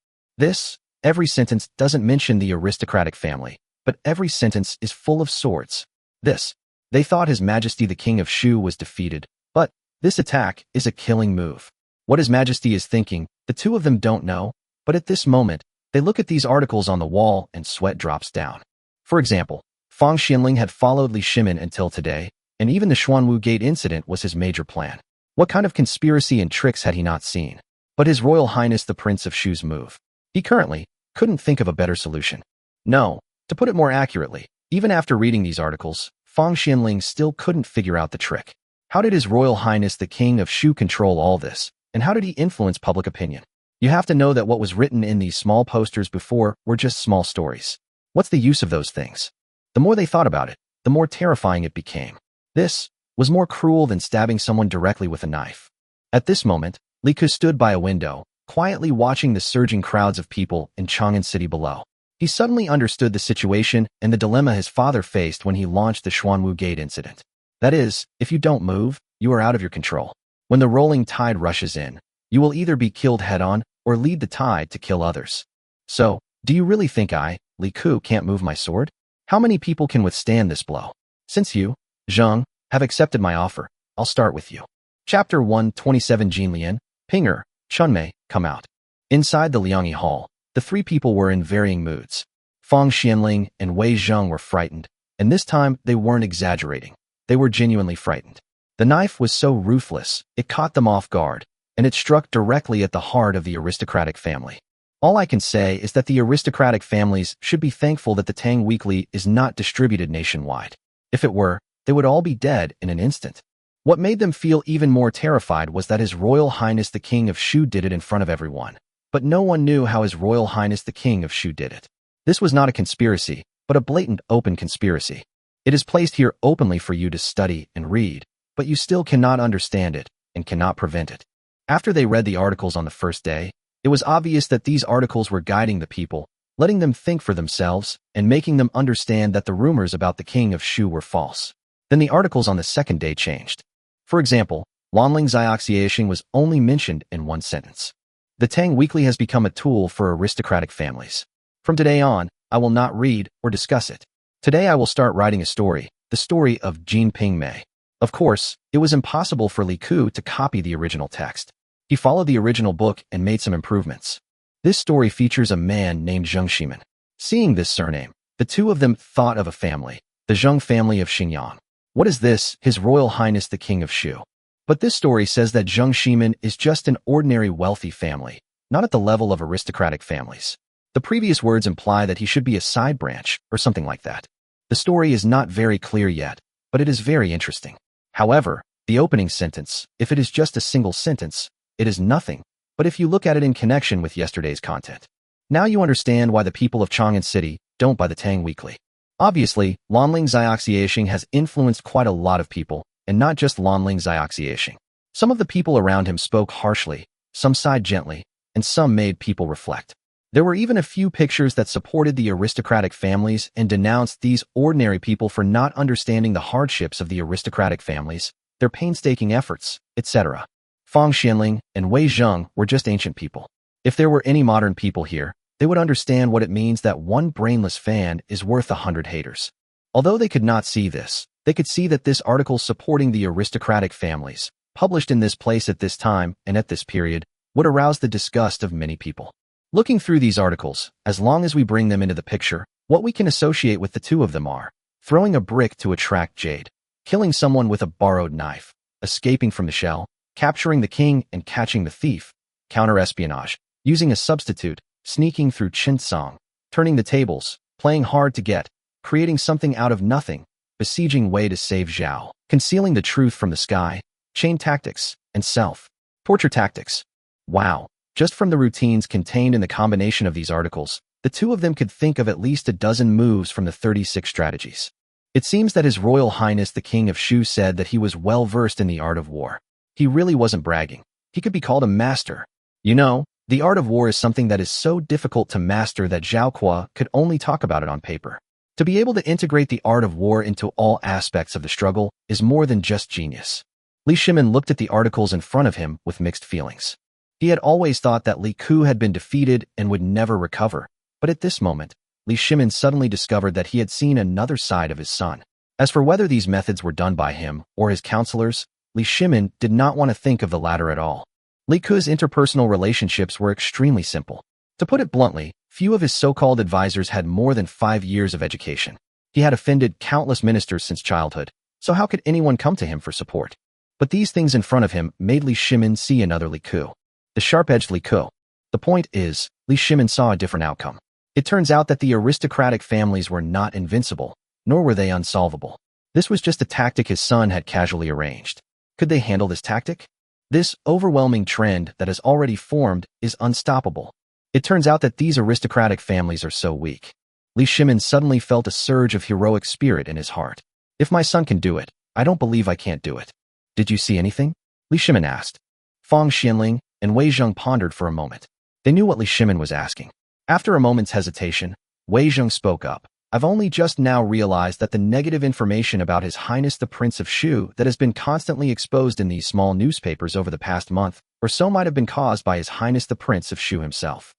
Every sentence doesn't mention the aristocratic family, but every sentence is full of swords. They thought His Majesty the King of Shu was defeated, but this attack is a killing move. What His Majesty is thinking, the two of them don't know, but at this moment, they look at these articles on the wall and sweat drops down. For example, Fang Xianling had followed Li Shimin until today, and even the Xuanwu Gate incident was his major plan. What kind of conspiracy and tricks had he not seen? But His Royal Highness the Prince of Shu's move. He currently couldn't think of a better solution. No, to put it more accurately, even after reading these articles, Fang Xianling still couldn't figure out the trick. How did His Royal Highness the King of Shu control all this, and how did he influence public opinion? You have to know that what was written in these small posters before were just small stories. What's the use of those things? The more they thought about it, the more terrifying it became. This was more cruel than stabbing someone directly with a knife. At this moment, Li Ke stood by a window, quietly watching the surging crowds of people in Chang'an City below. He suddenly understood the situation and the dilemma his father faced when he launched the Xuanwu Gate incident. That is, if you don't move, you are out of your control. When the rolling tide rushes in, you will either be killed head-on or lead the tide to kill others. So, do you really think I, Li Ke, can't move my sword? How many people can withstand this blow? Since you, Zheng, have accepted my offer, I'll start with you. Chapter 127. Jinlian, Pinger, Chunmei, come out. Inside the Liangyi Hall, the three people were in varying moods. Fang Xianling and Wei Zheng were frightened, and this time they weren't exaggerating. They were genuinely frightened. The knife was so ruthless, it caught them off guard, and it struck directly at the heart of the aristocratic family. All I can say is that the aristocratic families should be thankful that the Tang Weekly is not distributed nationwide. If it were, they would all be dead in an instant. What made them feel even more terrified was that His Royal Highness the King of Shu did it in front of everyone. But no one knew how His Royal Highness the King of Shu did it. This was not a conspiracy, but a blatant open conspiracy. It is placed here openly for you to study and read, but you still cannot understand it and cannot prevent it. After they read the articles on the first day, it was obvious that these articles were guiding the people, letting them think for themselves, and making them understand that the rumors about the King of Shu were false. Then the articles on the second day changed. For example, Lanling Xiaoxiaxing was only mentioned in one sentence. The Tang Weekly has become a tool for aristocratic families. From today on, I will not read or discuss it. Today I will start writing a story, the story of Jin Pingmei. Of course, it was impossible for Li Ke to copy the original text. He followed the original book and made some improvements. This story features a man named Zheng Ximen. Seeing this surname, the two of them thought of a family, the Zheng family of Xingyang. What is this, His Royal Highness the King of Shu? But this story says that Zheng Ximen is just an ordinary wealthy family, not at the level of aristocratic families. The previous words imply that he should be a side branch, or something like that. The story is not very clear yet, but it is very interesting. However, the opening sentence, if it is just a single sentence, it is nothing, but if you look at it in connection with yesterday's content, now you understand why the people of Chang'an City don't buy the Tang Weekly. Obviously, Lanling Xiaoxiaxing has influenced quite a lot of people, and not just Lanling Xiaoxiaxing. Some of the people around him spoke harshly, some sighed gently, and some made people reflect. There were even a few pictures that supported the aristocratic families and denounced these ordinary people for not understanding the hardships of the aristocratic families, their painstaking efforts, etc. Fang Xianling and Wei Zheng were just ancient people. If there were any modern people here, they would understand what it means that one brainless fan is worth 100 haters. Although they could not see this, they could see that this article supporting the aristocratic families, published in this place at this time and at this period, would arouse the disgust of many people. Looking through these articles, as long as we bring them into the picture, what we can associate with the two of them are throwing a brick to attract jade, killing someone with a borrowed knife, escaping from the shell, capturing the king and catching the thief, counter-espionage, using a substitute, sneaking through Chinsong, turning the tables, playing hard to get, creating something out of nothing, besieging Wei to save Zhao, concealing the truth from the sky, chain tactics, and self-torture tactics. Wow. Just from the routines contained in the combination of these articles, the two of them could think of at least a dozen moves from the 36 strategies. It seems that His Royal Highness the King of Shu said that he was well versed in the art of war. He really wasn't bragging. He could be called a master. You know, the art of war is something that is so difficult to master that Zhao Kuo could only talk about it on paper. To be able to integrate the art of war into all aspects of the struggle is more than just genius. Li Shimin looked at the articles in front of him with mixed feelings. He had always thought that Li Ke had been defeated and would never recover, but at this moment, Li Shimin suddenly discovered that he had seen another side of his son. As for whether these methods were done by him or his counselors, Li Shimin did not want to think of the latter at all. Li Ke's interpersonal relationships were extremely simple. To put it bluntly, few of his so-called advisors had more than 5 years of education. He had offended countless ministers since childhood, so how could anyone come to him for support? But these things in front of him made Li Shimin see another Li Ku. The sharp-edged Li Ku. The point is, Li Shimin saw a different outcome. It turns out that the aristocratic families were not invincible, nor were they unsolvable. This was just a tactic his son had casually arranged. Could they handle this tactic? This overwhelming trend that has already formed is unstoppable. It turns out that these aristocratic families are so weak. Li Shimin suddenly felt a surge of heroic spirit in his heart. If my son can do it, I don't believe I can't do it. Did you see anything? Li Shimin asked. Fang Xianling and Wei Zheng pondered for a moment. They knew what Li Shimin was asking. After a moment's hesitation, Wei Zheng spoke up. I've only just now realized that the negative information about His Highness the Prince of Shu that has been constantly exposed in these small newspapers over the past month or so might have been caused by His Highness the Prince of Shu himself.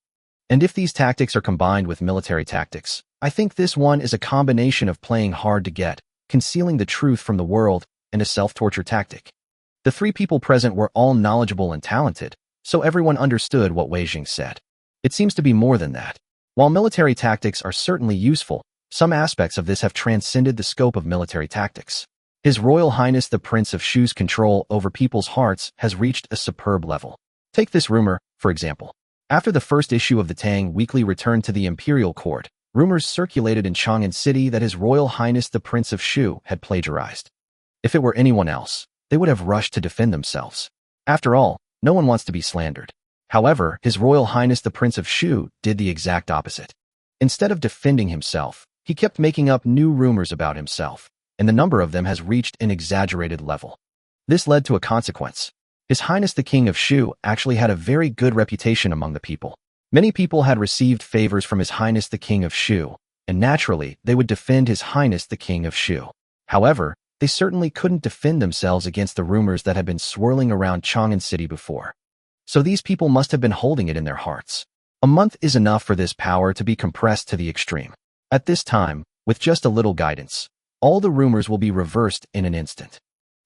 And if these tactics are combined with military tactics, I think this one is a combination of playing hard to get, concealing the truth from the world, and a self-torture tactic. The three people present were all knowledgeable and talented, so everyone understood what Wei Jing said. It seems to be more than that. While military tactics are certainly useful, some aspects of this have transcended the scope of military tactics. His Royal Highness the Prince of Shu's control over people's hearts has reached a superb level. Take this rumor, for example. After the first issue of the Tang Weekly returned to the imperial court, rumors circulated in Chang'an City that His Royal Highness the Prince of Shu had plagiarized. If it were anyone else, they would have rushed to defend themselves. After all, no one wants to be slandered. However, His Royal Highness the Prince of Shu did the exact opposite. Instead of defending himself, he kept making up new rumors about himself, and the number of them has reached an exaggerated level. This led to a consequence. His Highness the King of Shu actually had a very good reputation among the people. Many people had received favors from His Highness the King of Shu, and naturally, they would defend His Highness the King of Shu. However, they certainly couldn't defend themselves against the rumors that had been swirling around Chang'an City before. So these people must have been holding it in their hearts. A month is enough for this power to be compressed to the extreme. At this time, with just a little guidance, all the rumors will be reversed in an instant.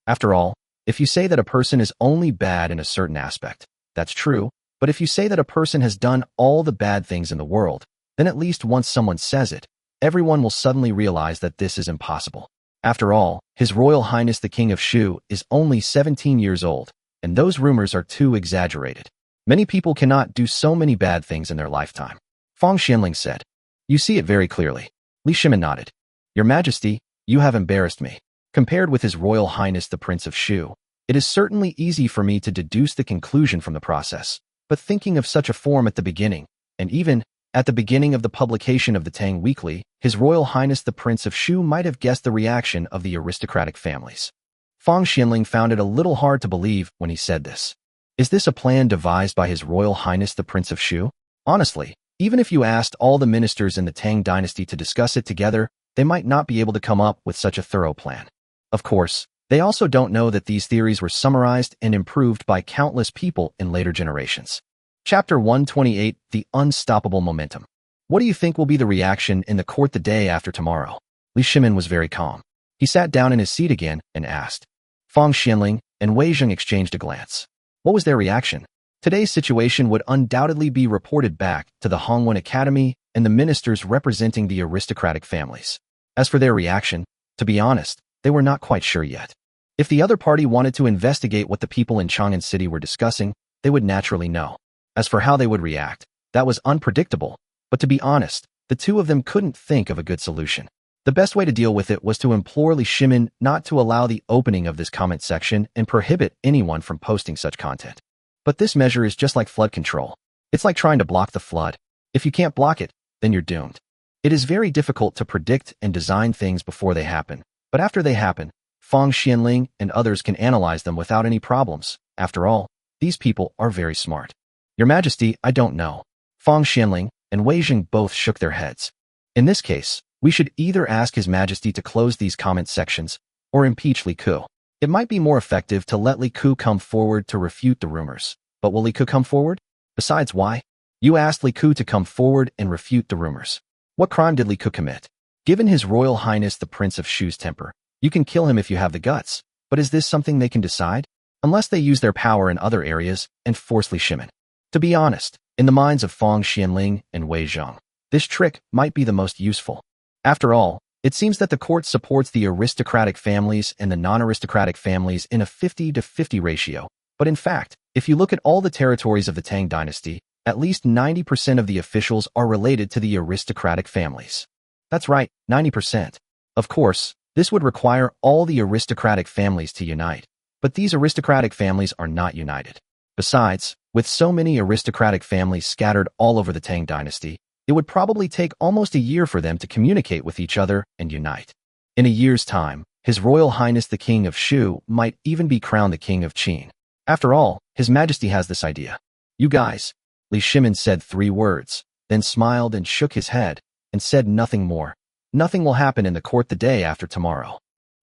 After all, if you say that a person is only bad in a certain aspect, that's true, but if you say that a person has done all the bad things in the world, then at least once someone says it, everyone will suddenly realize that this is impossible. After all, His Royal Highness the King of Shu is only 17 years old, and those rumors are too exaggerated. Many people cannot do so many bad things in their lifetime. Fang Xianling said. You see it very clearly. Li Shimin nodded. Your Majesty, you have embarrassed me. Compared with His Royal Highness the Prince of Shu, it is certainly easy for me to deduce the conclusion from the process, but thinking of such a form at the beginning, and even at the beginning of the publication of the Tang Weekly, His Royal Highness the Prince of Shu might have guessed the reaction of the aristocratic families. Fang Xianling found it a little hard to believe when he said this. Is this a plan devised by His Royal Highness the Prince of Shu? Honestly, even if you asked all the ministers in the Tang dynasty to discuss it together, they might not be able to come up with such a thorough plan. Of course, they also don't know that these theories were summarized and improved by countless people in later generations. Chapter 128, The Unstoppable Momentum. What do you think will be the reaction in the court the day after tomorrow? Li Shimin was very calm. He sat down in his seat again and asked. Fang Xianling and Wei Zheng exchanged a glance. What was their reaction? Today's situation would undoubtedly be reported back to the Hongwen Academy and the ministers representing the aristocratic families. As for their reaction, to be honest, they were not quite sure yet. If the other party wanted to investigate what the people in Chang'an City were discussing, they would naturally know. As for how they would react, that was unpredictable, but to be honest, the two of them couldn't think of a good solution. The best way to deal with it was to implore Li Shimin not to allow the opening of this comment section and prohibit anyone from posting such content. But this measure is just like flood control. It's like trying to block the flood. If you can't block it, then you're doomed. It is very difficult to predict and design things before they happen, but after they happen, Fang Xianling and others can analyze them without any problems. After all, these people are very smart. Your Majesty, I don't know. Fang Xianling and Wei Jing both shook their heads. In this case, we should either ask His Majesty to close these comment sections or impeach Li Ku. It might be more effective to let Li Ku come forward to refute the rumors. But will Li Ku come forward? Besides, why? You asked Li Ku to come forward and refute the rumors. What crime did Li Ku commit? Given His Royal Highness the Prince of Shu's temper, you can kill him if you have the guts. But is this something they can decide? Unless they use their power in other areas and force Li Shimin. To be honest, in the minds of Fang Xianling and Wei Zheng, this trick might be the most useful. After all, It seems that the court supports the aristocratic families and the non-aristocratic families in a 50-50 ratio. But in fact, if you look at all the territories of the Tang dynasty, at least 90% of the officials are related to the aristocratic families. That's right, 90%. Of course, this would require all the aristocratic families to unite. But these aristocratic families are not united. Besides, with so many aristocratic families scattered all over the Tang dynasty, it would probably take almost a year for them to communicate with each other and unite. In a year's time, His Royal Highness the King of Shu might even be crowned the King of Qin. After all, His Majesty has this idea. You guys, Li Shimin said 3 words, then smiled and shook his head, and said nothing more. Nothing will happen in the court the day after tomorrow.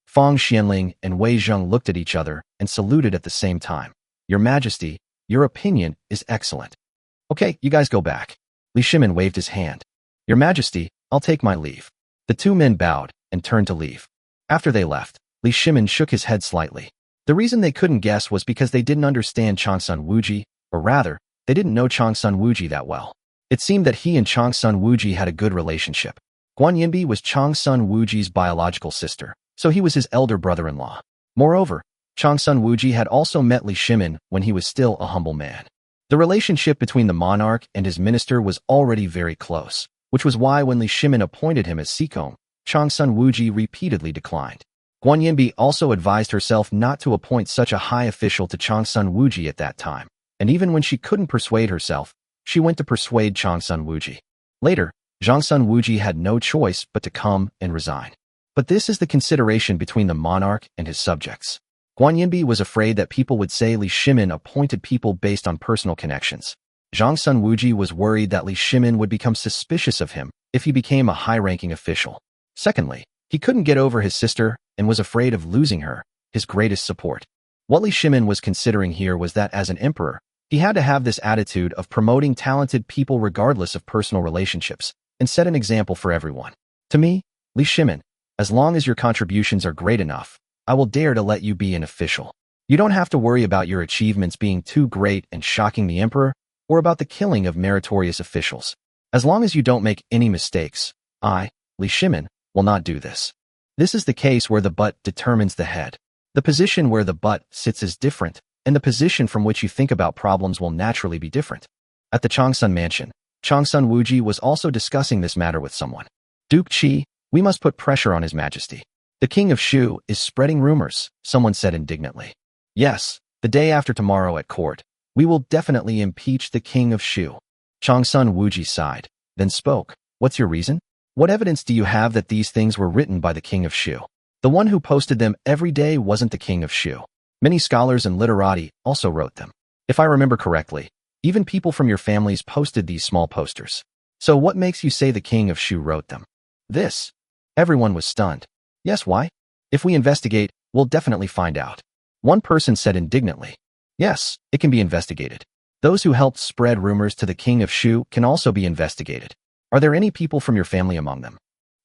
Fang Xianling and Wei Zheng looked at each other and saluted at the same time. Your Majesty, your opinion is excellent. Okay, you guys go back. Li Shimin waved his hand. Your Majesty, I'll take my leave. The 2 men bowed and turned to leave. After they left, Li Shimin shook his head slightly. The reason they couldn't guess was because they didn't understand Changsun Wuji, or rather, they didn't know Changsun Wuji that well. It seemed that he and Changsun Wuji had a good relationship. Guan Yinbi was Changsun Wuji's biological sister, so he was his elder brother-in-law. Moreover, Changsun Wuji had also met Li Shimin when he was still a humble man. The relationship between the monarch and his minister was already very close, which was why when Li Shimin appointed him as Sekom, Changsun Wuji repeatedly declined. Guan Yinbi also advised herself not to appoint such a high official to Changsun Wuji at that time, and even when she couldn't persuade herself, she went to persuade Changsun Wuji. Later, Changsun Wuji had no choice but to come and resign. But this is the consideration between the monarch and his subjects. Guan Yinbi was afraid that people would say Li Shimin appointed people based on personal connections. Changsun Wuji was worried that Li Shimin would become suspicious of him if he became a high-ranking official. Secondly, he couldn't get over his sister and was afraid of losing her, his greatest support. What Li Shimin was considering here was that as an emperor, he had to have this attitude of promoting talented people regardless of personal relationships and set an example for everyone. To me, Li Shimin, as long as your contributions are great enough, I will dare to let you be an official. You don't have to worry about your achievements being too great and shocking the emperor, or about the killing of meritorious officials. As long as you don't make any mistakes, I, Li Shimin, will not do this. This is the case where the butt determines the head. The position where the butt sits is different, and the position from which you think about problems will naturally be different. At the Changsun mansion, Changsun Wuji was also discussing this matter with someone. Duke Qi, we must put pressure on His Majesty. The King of Shu is spreading rumors, someone said indignantly. Yes, the day after tomorrow at court, we will definitely impeach the King of Shu. Changsun Wuji sighed, then spoke. What's your reason? What evidence do you have that these things were written by the King of Shu? The one who posted them every day wasn't the King of Shu. Many scholars and literati also wrote them. If I remember correctly, even people from your families posted these small posters. So what makes you say the King of Shu wrote them? This. Everyone was stunned. Yes, why? If we investigate, we'll definitely find out. One person said indignantly. Yes, it can be investigated. Those who helped spread rumors to the King of Shu can also be investigated. Are there any people from your family among them?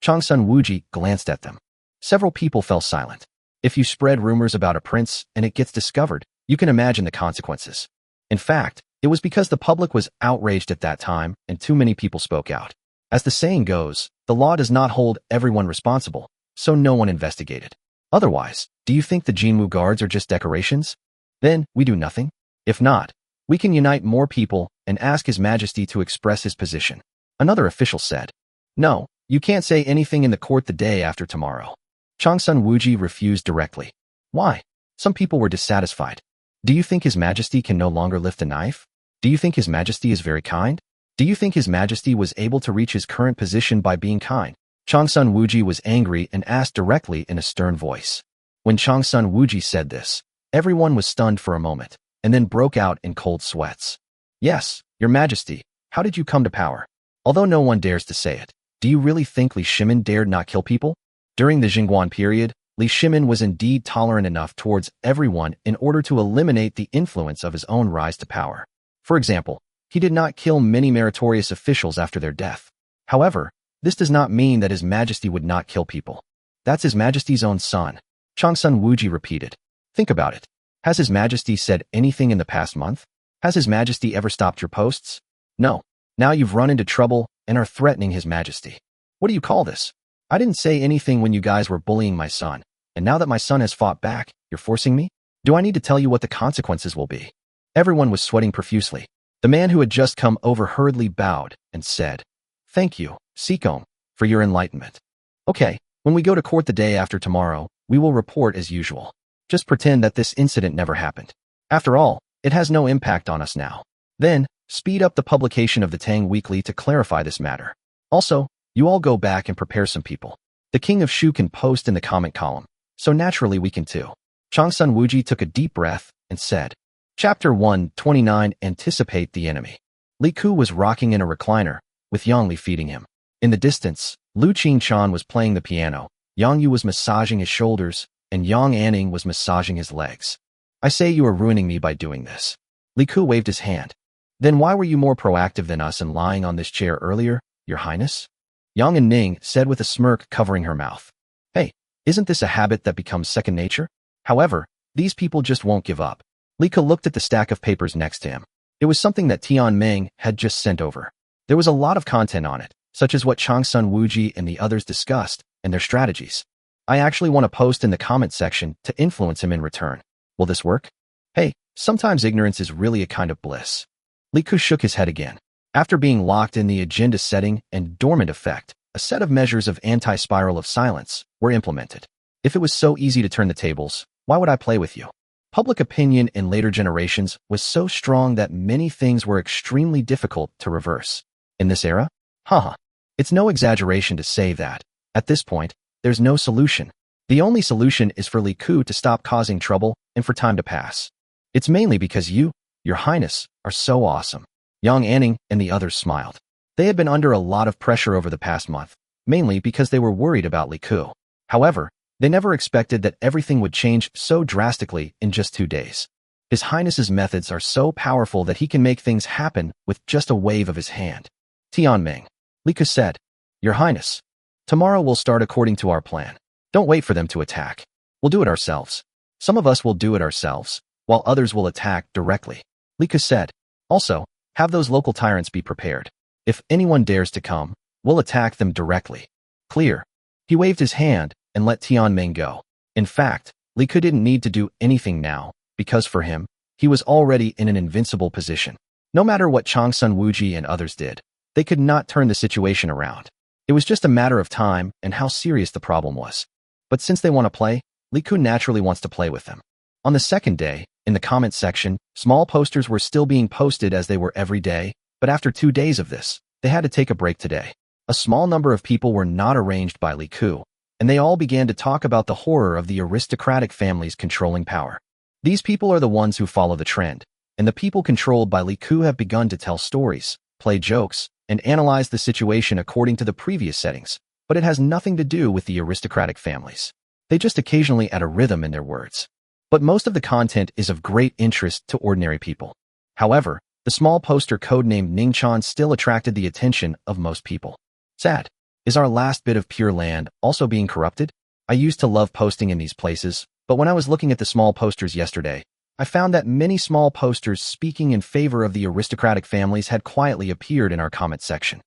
Changsun Wuji glanced at them. Several people fell silent. If you spread rumors about a prince and it gets discovered, you can imagine the consequences. In fact, it was because the public was outraged at that time and too many people spoke out. As the saying goes, the law does not hold everyone responsible, so no one investigated. Otherwise, do you think the Jinwu guards are just decorations? Then, we do nothing? If not, we can unite more people and ask His Majesty to express his position. Another official said. No, you can't say anything in the court the day after tomorrow. Changsun Wuji refused directly. Why? Some people were dissatisfied. Do you think His Majesty can no longer lift a knife? Do you think His Majesty is very kind? Do you think His Majesty was able to reach his current position by being kind? Changsun Wuji was angry and asked directly in a stern voice. When Changsun Wuji said this, everyone was stunned for a moment, and then broke out in cold sweats. Yes, Your Majesty, how did you come to power? Although no one dares to say it, do you really think Li Shimin dared not kill people? During the Jingguan period, Li Shimin was indeed tolerant enough towards everyone in order to eliminate the influence of his own rise to power. For example, he did not kill many meritorious officials after their death. However, this does not mean that His Majesty would not kill people. That's His Majesty's own son. Changsun Wuji repeated. Think about it. Has His Majesty said anything in the past month? Has His Majesty ever stopped your posts? No. Now you've run into trouble and are threatening His Majesty. What do you call this? I didn't say anything when you guys were bullying my son, and now that my son has fought back, you're forcing me? Do I need to tell you what the consequences will be? Everyone was sweating profusely. The man who had just come over hurriedly bowed and said, "Thank you, Seekom, for your enlightenment. Okay, when we go to court the day after tomorrow, we will report as usual. Just pretend that this incident never happened. After all, it has no impact on us now. Then, speed up the publication of the Tang Weekly to clarify this matter. Also, you all go back and prepare some people. The King of Shu can post in the comment column, so naturally we can too." Changsun Wuji took a deep breath and said, Chapter 129, Anticipate the Enemy. Li Ku was rocking in a recliner, with Yang Li feeding him. In the distance, Lu Qingchan was playing the piano, Yang Yu was massaging his shoulders, and Yang Anning was massaging his legs. "I say you are ruining me by doing this." Li Ku waved his hand. "Then why were you more proactive than us and lying on this chair earlier, Your Highness?" Yang and Ning said with a smirk covering her mouth. "Hey, isn't this a habit that becomes second nature? However, these people just won't give up." Li Ku looked at the stack of papers next to him. It was something that Tian Meng had just sent over. There was a lot of content on it, such as what Changsun Wuji and the others discussed, and their strategies. "I actually want to post in the comment section to influence him in return. Will this work?" "Hey, sometimes ignorance is really a kind of bliss." Li Ku shook his head again. After being locked in the agenda setting and dormant effect, a set of measures of anti-spiral of silence were implemented. If it was so easy to turn the tables, why would I play with you? Public opinion in later generations was so strong that many things were extremely difficult to reverse. In this era? Haha. It's no exaggeration to say that, at this point, there's no solution. The only solution is for Li Ku to stop causing trouble and for time to pass. It's mainly because you, Your Highness, are so awesome. Yang Anning and the others smiled. They had been under a lot of pressure over the past month, mainly because they were worried about Li Ku. However, they never expected that everything would change so drastically in just 2 days. His Highness's methods are so powerful that he can make things happen with just a wave of his hand. Tianming. Li Ku said, "Your Highness, tomorrow we'll start according to our plan. Don't wait for them to attack. We'll do it ourselves. Some of us will do it ourselves, while others will attack directly." Li Ku said, "Also, have those local tyrants be prepared. If anyone dares to come, we'll attack them directly. Clear." He waved his hand and let Tianming go. In fact, Li Ku didn't need to do anything now, because for him, he was already in an invincible position. No matter what Changsun Wuji and others did, they could not turn the situation around. It was just a matter of time and how serious the problem was. But since they want to play, Li Ku naturally wants to play with them. On the second day, in the comment section, small posters were still being posted as they were every day, but after 2 days of this, they had to take a break today. A small number of people were not arranged by Li Ku, and they all began to talk about the horror of the aristocratic families controlling power. These people are the ones who follow the trend, and the people controlled by Li Ku have begun to tell stories, play jokes, and analyze the situation according to the previous settings, but it has nothing to do with the aristocratic families. They just occasionally add a rhythm in their words. But most of the content is of great interest to ordinary people. However, the small poster codenamed Ningchan still attracted the attention of most people. Sad. Is our last bit of pure land also being corrupted? I used to love posting in these places, but when I was looking at the small posters yesterday, I found that many small posters speaking in favor of the aristocratic families had quietly appeared in our comment section.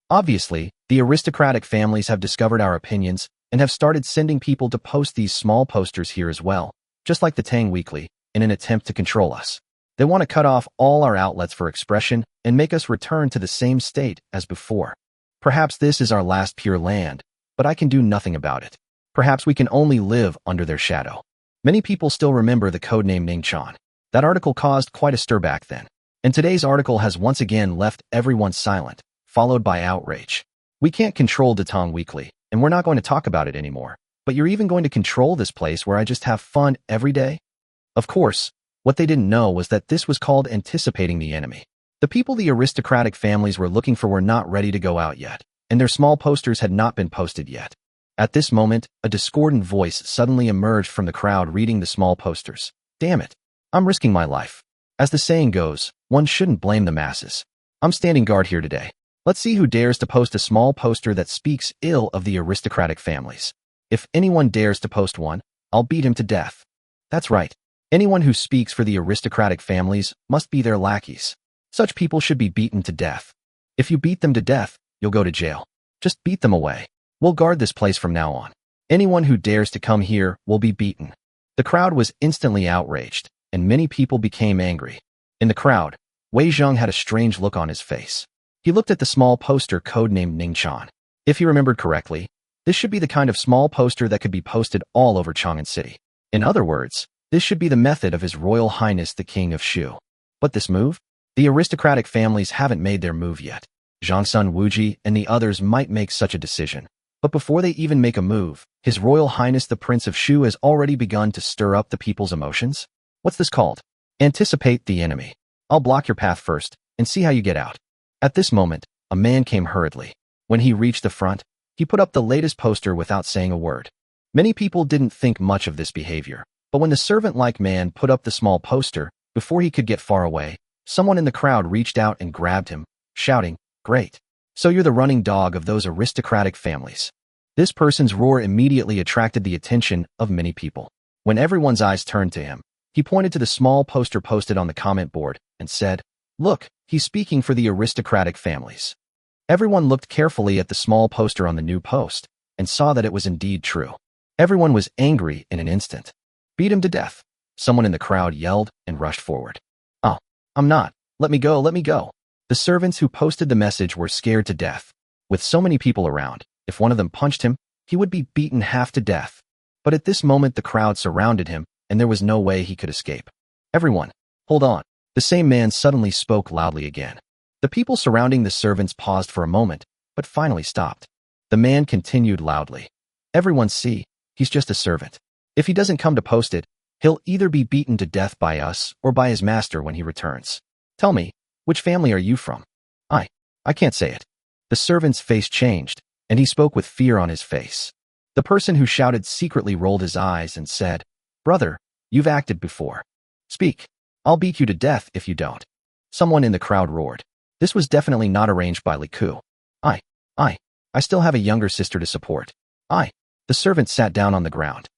Obviously, the aristocratic families have discovered our opinions and have started sending people to post these small posters here as well, just like the Tang Weekly, in an attempt to control us. They want to cut off all our outlets for expression and make us return to the same state as before. Perhaps this is our last pure land, but I can do nothing about it. Perhaps we can only live under their shadow. Many people still remember the codename Ningchan. That article caused quite a stir back then. And today's article has once again left everyone silent, followed by outrage. We can't control the Tang Weekly, and we're not going to talk about it anymore. But you're even going to control this place where I just have fun every day? Of course, what they didn't know was that this was called anticipating the enemy. The people the aristocratic families were looking for were not ready to go out yet, and their small posters had not been posted yet. At this moment, a discordant voice suddenly emerged from the crowd reading the small posters. Damn it. I'm risking my life. As the saying goes, one shouldn't blame the masses. I'm standing guard here today. Let's see who dares to post a small poster that speaks ill of the aristocratic families. If anyone dares to post one, I'll beat him to death. That's right. Anyone who speaks for the aristocratic families must be their lackeys. Such people should be beaten to death. If you beat them to death, you'll go to jail. Just beat them away. We'll guard this place from now on. Anyone who dares to come here will be beaten." The crowd was instantly outraged, and many people became angry. In the crowd, Wei Zheng had a strange look on his face. He looked at the small poster codenamed Ningchan. If he remembered correctly, this should be the kind of small poster that could be posted all over Chang'an City. In other words, this should be the method of His Royal Highness the King of Shu. But this move? The aristocratic families haven't made their move yet. Zhangsun Wuji and the others might make such a decision. But before they even make a move, His Royal Highness the Prince of Shu has already begun to stir up the people's emotions? What's this called? Anticipate the enemy. I'll block your path first, and see how you get out. At this moment, a man came hurriedly. When he reached the front, he put up the latest poster without saying a word. Many people didn't think much of this behavior, but when the servant-like man put up the small poster, before he could get far away, someone in the crowd reached out and grabbed him, shouting, "Great! So you're the running dog of those aristocratic families." This person's roar immediately attracted the attention of many people. When everyone's eyes turned to him, he pointed to the small poster posted on the comment board and said, "Look, he's speaking for the aristocratic families." Everyone looked carefully at the small poster on the new post and saw that it was indeed true. Everyone was angry in an instant. "Beat him to death," someone in the crowd yelled and rushed forward. "Oh, I'm not. Let me go, let me go." The servants who posted the message were scared to death. With so many people around, if one of them punched him, he would be beaten half to death. But at this moment the crowd surrounded him, and there was no way he could escape. "Everyone, hold on." The same man suddenly spoke loudly again. The people surrounding the servants paused for a moment, but finally stopped. The man continued loudly. "Everyone see, he's just a servant. If he doesn't come to post it, he'll either be beaten to death by us or by his master when he returns. Tell me, which family are you from?" I can't say it." The servant's face changed, and he spoke with fear on his face. The person who shouted secretly rolled his eyes and said, "Brother, you've acted before. Speak. I'll beat you to death if you don't." Someone in the crowd roared. This was definitely not arranged by Li Ku. I still have a younger sister to support." The servant sat down on the ground.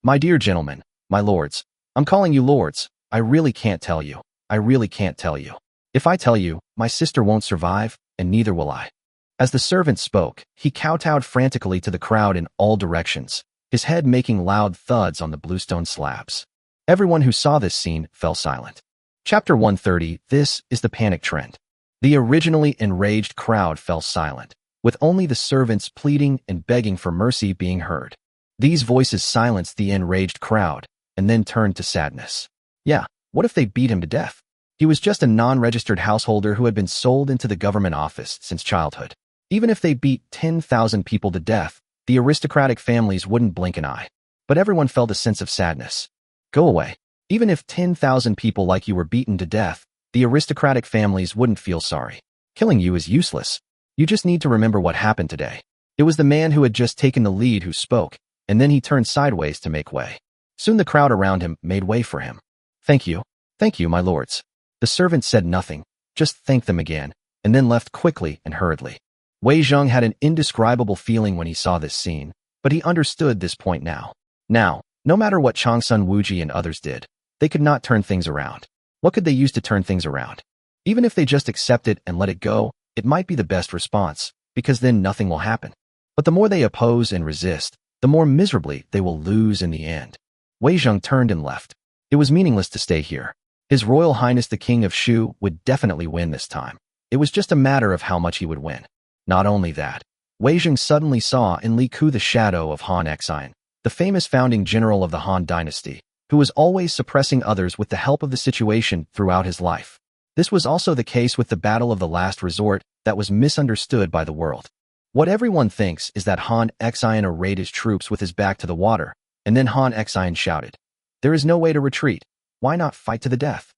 "My dear gentlemen, my lords, I'm calling you lords. I really can't tell you. I really can't tell you. If I tell you, my sister won't survive, and neither will I." As the servant spoke, he kowtowed frantically to the crowd in all directions, his head making loud thuds on the bluestone slabs. Everyone who saw this scene fell silent. Chapter 130. This is the panic trend. The originally enraged crowd fell silent, with only the servants pleading and begging for mercy being heard. These voices silenced the enraged crowd, and then turned to sadness. Yeah, what if they beat him to death? He was just a non-registered householder who had been sold into the government office since childhood. Even if they beat 10,000 people to death, the aristocratic families wouldn't blink an eye. But everyone felt a sense of sadness. Go away. Even if 10,000 people like you were beaten to death, the aristocratic families wouldn't feel sorry. Killing you is useless. You just need to remember what happened today. It was the man who had just taken the lead who spoke, and then he turned sideways to make way. Soon the crowd around him made way for him. Thank you, my lords." The servant said nothing, just thanked them again, and then left quickly and hurriedly. Wei Zheng had an indescribable feeling when he saw this scene, but he understood this point now. Now, no matter what Changsun Wuji and others did, they could not turn things around. What could they use to turn things around? Even if they just accept it and let it go, it might be the best response, because then nothing will happen. But the more they oppose and resist, the more miserably they will lose in the end. Wei Zheng turned and left. It was meaningless to stay here. His Royal Highness the King of Shu would definitely win this time. It was just a matter of how much he would win. Not only that, Wei Zheng suddenly saw in Li Ku the shadow of Han Xian, the famous founding general of the Han dynasty, who was always suppressing others with the help of the situation throughout his life. This was also the case with the Battle of the Last Resort that was misunderstood by the world. What everyone thinks is that Han Xian arrayed his troops with his back to the water, and then Han Xian shouted, "There is no way to retreat. Why not fight to the death?"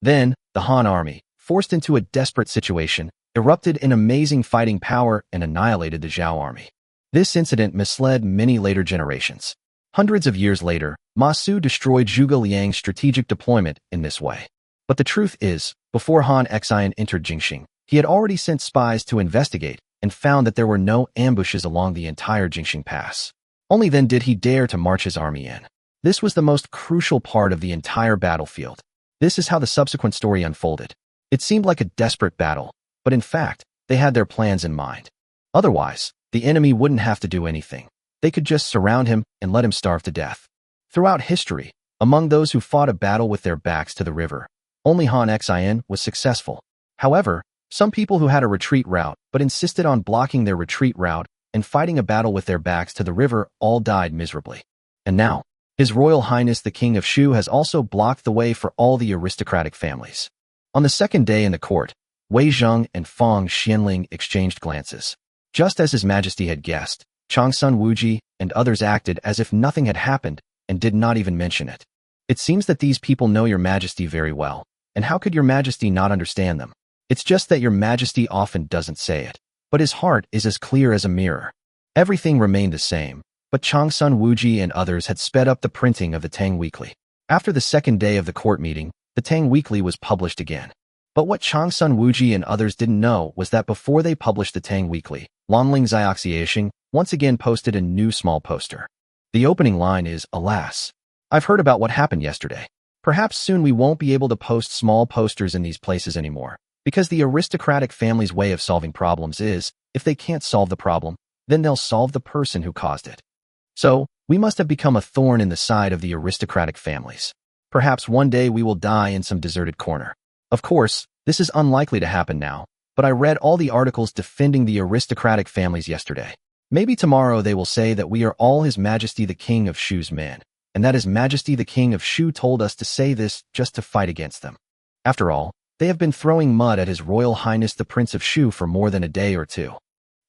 Then, the Han army, forced into a desperate situation, erupted in amazing fighting power and annihilated the Zhao army. This incident misled many later generations. Hundreds of years later, Ma Su destroyed Zhuge Liang's strategic deployment in this way. But the truth is, before Han Xian entered Jingxing, he had already sent spies to investigate and found that there were no ambushes along the entire Jingxing Pass. Only then did he dare to march his army in. This was the most crucial part of the entire battlefield. This is how the subsequent story unfolded. It seemed like a desperate battle, but in fact, they had their plans in mind. Otherwise, The enemy wouldn't have to do anything. They could just surround him and let him starve to death. Throughout history, among those who fought a battle with their backs to the river, only Han Xin was successful. However, some people who had a retreat route but insisted on blocking their retreat route and fighting a battle with their backs to the river all died miserably. And now, His Royal Highness the King of Shu has also blocked the way for all the aristocratic families. On the second day in the court, Wei Zheng and Fang Xianling exchanged glances. Just as His Majesty had guessed, Changsun Wuji and others acted as if nothing had happened and did not even mention it. It seems that these people know Your Majesty very well, and how could Your Majesty not understand them? It's just that Your Majesty often doesn't say it, but his heart is as clear as a mirror. Everything remained the same, but Changsun Wuji and others had sped up the printing of the Tang Weekly. After the second day of the court meeting, the Tang Weekly was published again. But what Changsun Wuji and others didn't know was that before they published the Tang Weekly, Lanling Xiaoxiaxing once again posted a new small poster. The opening line is, "Alas, I've heard about what happened yesterday. Perhaps soon we won't be able to post small posters in these places anymore, because the aristocratic family's way of solving problems is, if they can't solve the problem, then they'll solve the person who caused it. So, we must have become a thorn in the side of the aristocratic families. Perhaps one day we will die in some deserted corner. Of course, this is unlikely to happen now, but I read all the articles defending the aristocratic families yesterday. Maybe tomorrow they will say that we are all His Majesty the King of Shu's men, and that His Majesty the King of Shu told us to say this just to fight against them. After all, they have been throwing mud at His Royal Highness the Prince of Shu for more than a day or two.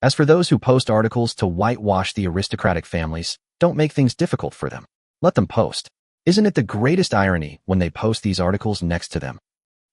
As for those who post articles to whitewash the aristocratic families, don't make things difficult for them. Let them post. Isn't it the greatest irony when they post these articles next to them?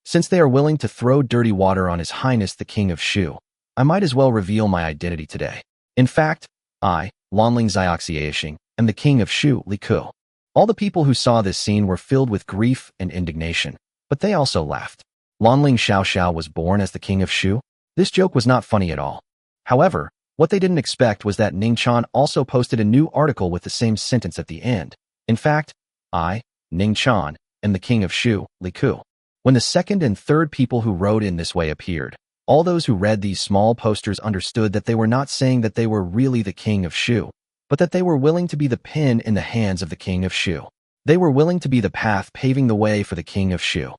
Since they are willing to throw dirty water on His Highness the King of Shu, I might as well reveal my identity today. In fact, I, Lanling Xiaoxiaxing, am the King of Shu, Li Ku." All the people who saw this scene were filled with grief and indignation, but they also laughed. Lanling Xiaoxiao was born as the King of Shu? This joke was not funny at all. However, what they didn't expect was that Ning Chan also posted a new article with the same sentence at the end. In fact, I, Ning Chan, am the King of Shu, Li Ku. When the second and third people who wrote in this way appeared, all those who read these small posters understood that they were not saying that they were really the King of Shu, but that they were willing to be the pen in the hands of the King of Shu. They were willing to be the path paving the way for the King of Shu.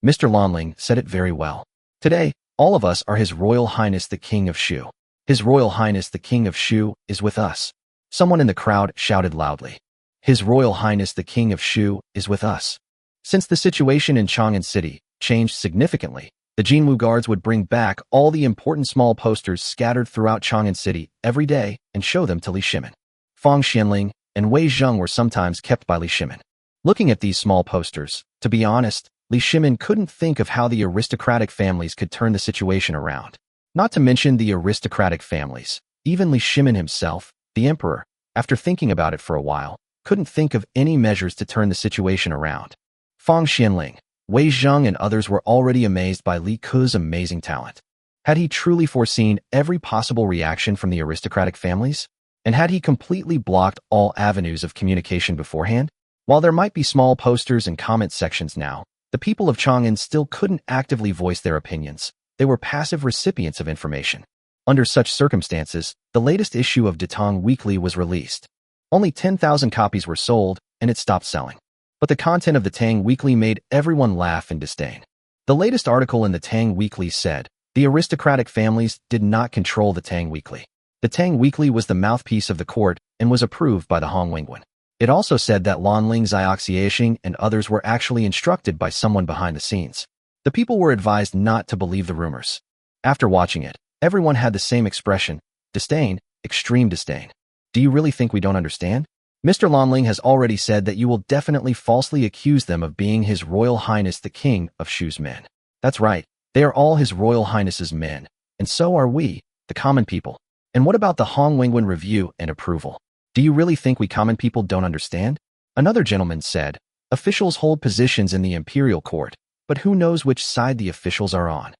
Mr. Lanling said it very well. Today, all of us are His Royal Highness the King of Shu. His Royal Highness the King of Shu is with us. Someone in the crowd shouted loudly. His Royal Highness the King of Shu is with us. Since the situation in Chang'an City changed significantly, the Jinwu guards would bring back all the important small posters scattered throughout Chang'an City every day and show them to Li Shimin. Fang Xianling and Wei Zheng were sometimes kept by Li Shimin. Looking at these small posters, to be honest, Li Shimin couldn't think of how the aristocratic families could turn the situation around. Not to mention the aristocratic families. Even Li Shimin himself, the emperor, after thinking about it for a while, couldn't think of any measures to turn the situation around. Fang Xianling, Wei Zheng and others were already amazed by Li Ku's amazing talent. Had he truly foreseen every possible reaction from the aristocratic families? And had he completely blocked all avenues of communication beforehand? While there might be small posters and comment sections now, the people of Chang'an still couldn't actively voice their opinions. They were passive recipients of information. Under such circumstances, the latest issue of Datang Weekly was released. Only 10,000 copies were sold, and it stopped selling. But the content of the Tang Weekly made everyone laugh and disdain. The latest article in the Tang Weekly said, the aristocratic families did not control the Tang Weekly. The Tang Weekly was the mouthpiece of the court and was approved by the Hong Wingwen. It also said that Lanling Xiaoxiaxing and others were actually instructed by someone behind the scenes. The people were advised not to believe the rumors. After watching it, everyone had the same expression, disdain, extreme disdain. Do you really think we don't understand? Mr. Lanling has already said that you will definitely falsely accuse them of being His Royal Highness the King of Shu's men. That's right, they are all His Royal Highness's men, and so are we, the common people. And what about the Hong Wingwen review and approval? Do you really think we common people don't understand? Another gentleman said, officials hold positions in the imperial court, but who knows which side the officials are on?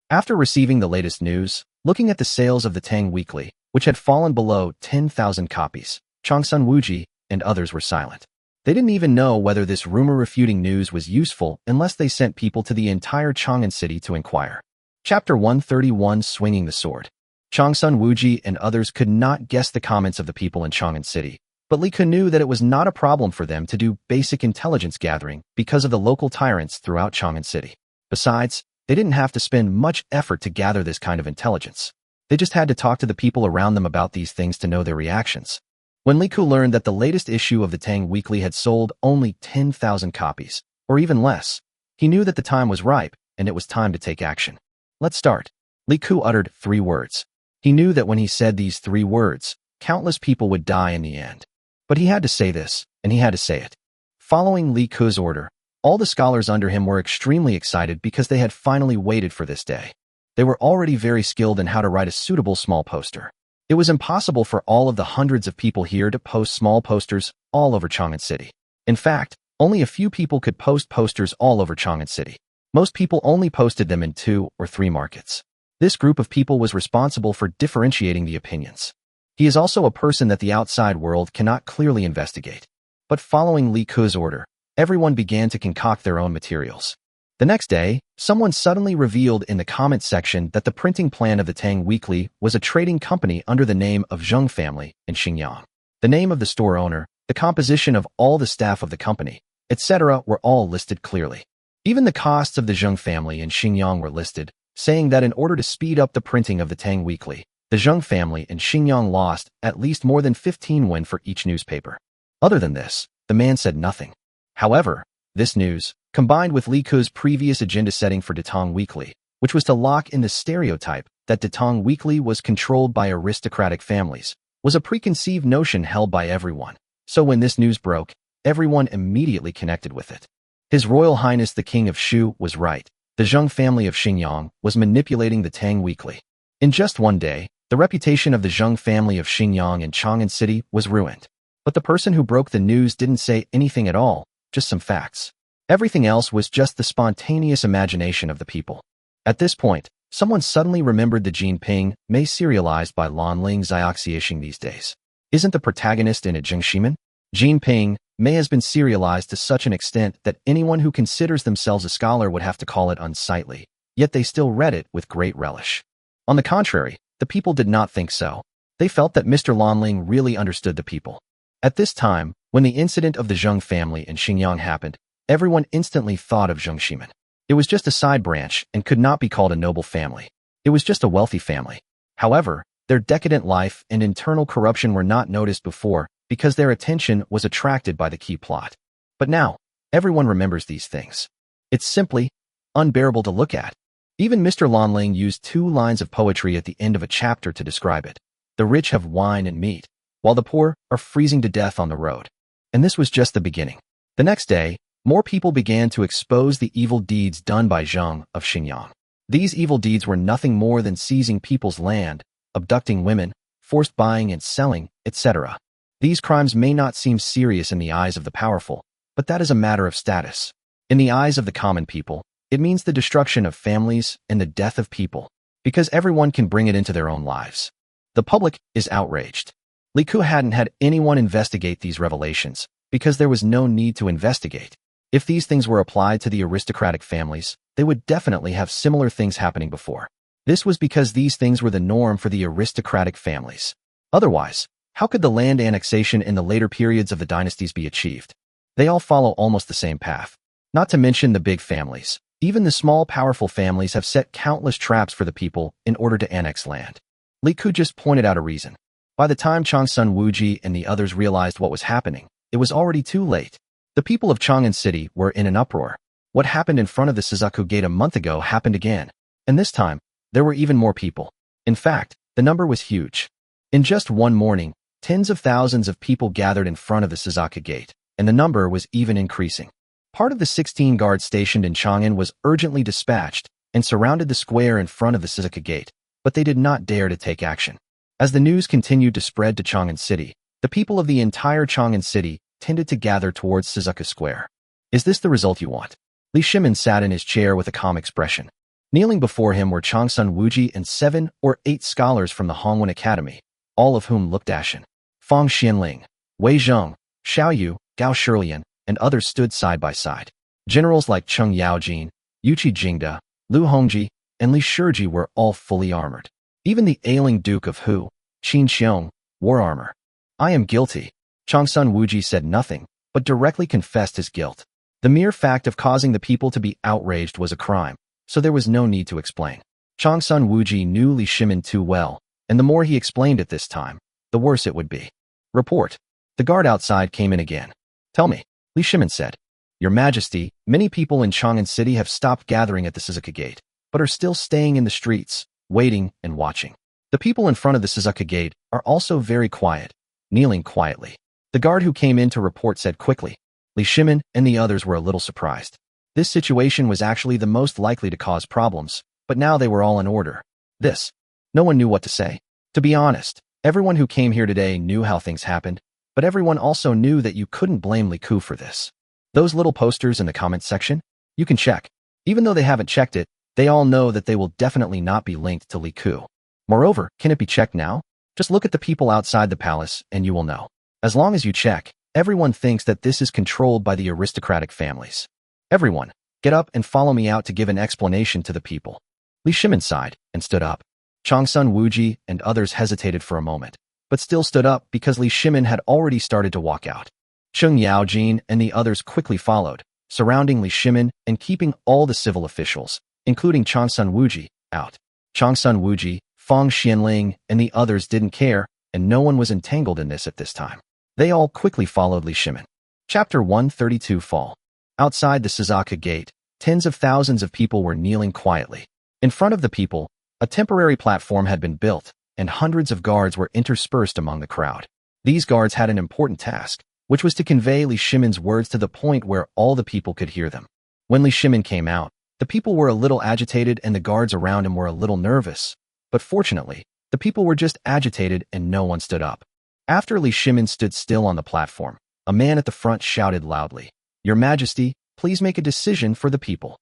After receiving the latest news, looking at the sales of the Tang Weekly, which had fallen below 10,000 copies, Changsun Wuji and others were silent. They didn't even know whether this rumor-refuting news was useful unless they sent people to the entire Chang'an City to inquire. Chapter 131 Swinging the Sword. Changsun Wuji and others could not guess the comments of the people in Chang'an City, but Li Ke knew that it was not a problem for them to do basic intelligence gathering because of the local tyrants throughout Chang'an City. Besides, they didn't have to spend much effort to gather this kind of intelligence. They just had to talk to the people around them about these things to know their reactions. When Li Ke learned that the latest issue of the Tang Weekly had sold only 10,000 copies, or even less, he knew that the time was ripe and it was time to take action. Let's start. Li Ke uttered 3 words. He knew that when he said these 3 words, countless people would die in the end. But he had to say this, and he had to say it. Following Li Ke's order, all the scholars under him were extremely excited because they had finally waited for this day. They were already very skilled in how to write a suitable small poster. It was impossible for all of the hundreds of people here to post small posters all over Chang'an City. In fact, only a few people could post posters all over Chang'an City. Most people only posted them in 2 or 3 markets. This group of people was responsible for differentiating the opinions. He is also a person that the outside world cannot clearly investigate. But following Li Ke's order, everyone began to concoct their own materials. The next day, someone suddenly revealed in the comment section that the printing plan of the Tang Weekly was a trading company under the name of Zheng family in Xinjiang. The name of the store owner, the composition of all the staff of the company, etc. were all listed clearly. Even the costs of the Zheng family in Xinjiang were listed, saying that in order to speed up the printing of the Tang Weekly, the Zheng family in Xinjiang lost at least more than 15 won for each newspaper. Other than this, the man said nothing. However, this news, combined with Li Ke's previous agenda setting for Datong Weekly, which was to lock in the stereotype that Datong Weekly was controlled by aristocratic families, was a preconceived notion held by everyone. So when this news broke, everyone immediately connected with it. His Royal Highness the King of Shu was right. The Zheng family of Xinjiang was manipulating the Tang Weekly. In just one day, the reputation of the Zheng family of Xinjiang in Chang'an City was ruined. But the person who broke the news didn't say anything at all, just some facts. Everything else was just the spontaneous imagination of the people. At this point, someone suddenly remembered the Jinping Mei serialized by Lan Ling Xiaoxiashing these days. Isn't the protagonist in it Zheng Ximen? Jinping Mei has been serialized to such an extent that anyone who considers themselves a scholar would have to call it unsightly, yet they still read it with great relish. On the contrary, the people did not think so. They felt that Mr. Lanling really understood the people. At this time, when the incident of the Zheng family in Xinjiang happened, everyone instantly thought of Zheng Ximen. It was just a side branch and could not be called a noble family. It was just a wealthy family. However, their decadent life and internal corruption were not noticed before because their attention was attracted by the key plot. But now, everyone remembers these things. It's simply unbearable to look at. Even Mr. Lanling used 2 lines of poetry at the end of a chapter to describe it. The rich have wine and meat, while the poor are freezing to death on the road. And this was just the beginning. The next day, more people began to expose the evil deeds done by Zheng of Xinjiang. These evil deeds were nothing more than seizing people's land, abducting women, forced buying and selling, etc. These crimes may not seem serious in the eyes of the powerful, but that is a matter of status. In the eyes of the common people, it means the destruction of families and the death of people, because everyone can bring it into their own lives. The public is outraged. Li Ke hadn't had anyone investigate these revelations, because there was no need to investigate. If these things were applied to the aristocratic families, they would definitely have similar things happening before. This was because these things were the norm for the aristocratic families. Otherwise, how could the land annexation in the later periods of the dynasties be achieved? They all follow almost the same path. Not to mention the big families. Even the small powerful families have set countless traps for the people in order to annex land. Li Ke just pointed out a reason. By the time Changsun Wuji and the others realized what was happening, it was already too late. The people of Chang'an City were in an uproar. What happened in front of the Suzaku Gate a month ago happened again. And this time, there were even more people. In fact, the number was huge. In just one morning, tens of thousands of people gathered in front of the Suzaku Gate, and the number was even increasing. Part of the 16 guards stationed in Chang'an was urgently dispatched and surrounded the square in front of the Suzaku Gate, but they did not dare to take action. As the news continued to spread to Chang'an City, the people of the entire Chang'an City tended to gather towards Suzaku Square. Is this the result you want? Li Shimin sat in his chair with a calm expression. Kneeling before him were Changsun Wuji and 7 or 8 scholars from the Hongwen Academy, all of whom looked ashen. Fang Xianling, Wei Zheng, Xiao Yu, Gao Shilian, and others stood side by side. Generals like Cheng Yaojin, Yuqi Jingda, Lu Hongji, and Li Shiji were all fully armored. Even the ailing Duke of Hu, Qin Xiong, wore armor. I am guilty. Changsun Wuji said nothing, but directly confessed his guilt. The mere fact of causing the people to be outraged was a crime, so there was no need to explain. Changsun Wuji knew Li Shimin too well, and the more he explained it this time, the worse it would be. Report. The guard outside came in again. Tell me, Li Shimin said. Your Majesty, many people in Chang'an City have stopped gathering at the Suzuka Gate, but are still staying in the streets, waiting and watching. The people in front of the Suzuka Gate are also very quiet, kneeling quietly. The guard who came in to report said quickly. Li Shimin and the others were a little surprised. This situation was actually the most likely to cause problems, but now they were all in order. No one knew what to say. To be honest, everyone who came here today knew how things happened, but everyone also knew that you couldn't blame Li Ku for this. Those little posters in the comment section? You can check. Even though they haven't checked it, they all know that they will definitely not be linked to Li Ku. Moreover, can it be checked now? Just look at the people outside the palace and you will know. As long as you check, everyone thinks that this is controlled by the aristocratic families. Everyone, get up and follow me out to give an explanation to the people. Li Shimin sighed and stood up. Changsun Wuji and others hesitated for a moment, but still stood up because Li Shimin had already started to walk out. Cheng Yaojin and the others quickly followed, surrounding Li Shimin and keeping all the civil officials, including Changsun Wuji, out. Changsun Wuji, Fang Xianling, and the others didn't care, and no one was entangled in this at this time. They all quickly followed Li Shimin. Chapter 132 Fall. Outside the Suzuka Gate, tens of thousands of people were kneeling quietly. In front of the people, a temporary platform had been built, and hundreds of guards were interspersed among the crowd. These guards had an important task, which was to convey Li Shimin's words to the point where all the people could hear them. When Li Shimin came out, the people were a little agitated and the guards around him were a little nervous, but fortunately, the people were just agitated and no one stood up. After Li Shimin stood still on the platform, a man at the front shouted loudly, Your Majesty, please make a decision for the people.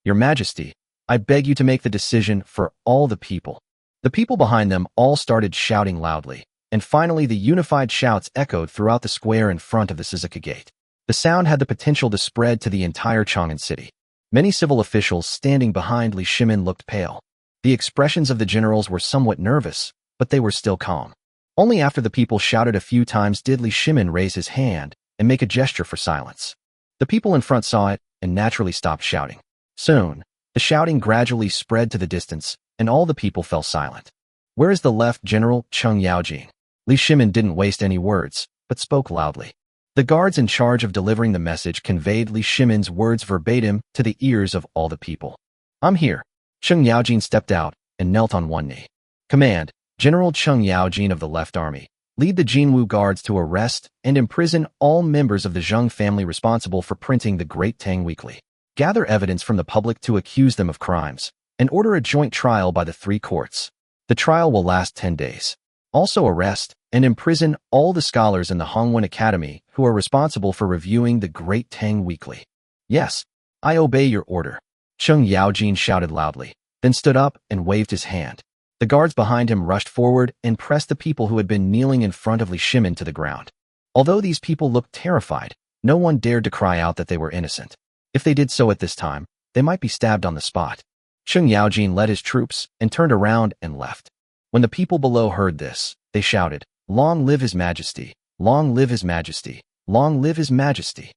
Your Majesty, I beg you to make the decision for all the people. The people behind them all started shouting loudly, and finally the unified shouts echoed throughout the square in front of the Suzuka Gate. The sound had the potential to spread to the entire Chang'an City. Many civil officials standing behind Li Shimin looked pale. The expressions of the generals were somewhat nervous, but they were still calm. Only after the people shouted a few times did Li Shimin raise his hand and make a gesture for silence. The people in front saw it and naturally stopped shouting. Soon, the shouting gradually spread to the distance, and all the people fell silent. Where is the left General Cheng Yaojin? Li Shimin didn't waste any words, but spoke loudly. The guards in charge of delivering the message conveyed Li Shimin's words verbatim to the ears of all the people. I'm here. Cheng Yaojin stepped out and knelt on one knee. Command, General Cheng Yaojin of the Left Army, lead the Jinwu guards to arrest and imprison all members of the Zheng family responsible for printing the Great Tang Weekly. Gather evidence from the public to accuse them of crimes, and order a joint trial by the 3 courts. The trial will last 10 days. Also arrest and imprison all the scholars in the Hongwen Academy who are responsible for reviewing the Great Tang Weekly. Yes, I obey your order. Cheng Yaojin shouted loudly, then stood up and waved his hand. The guards behind him rushed forward and pressed the people who had been kneeling in front of Li Shimin to the ground. Although these people looked terrified, no one dared to cry out that they were innocent. If they did so at this time, they might be stabbed on the spot. Cheng Yaojin led his troops and turned around and left. When the people below heard this, they shouted, Long live His Majesty! Long live His Majesty! Long live His Majesty!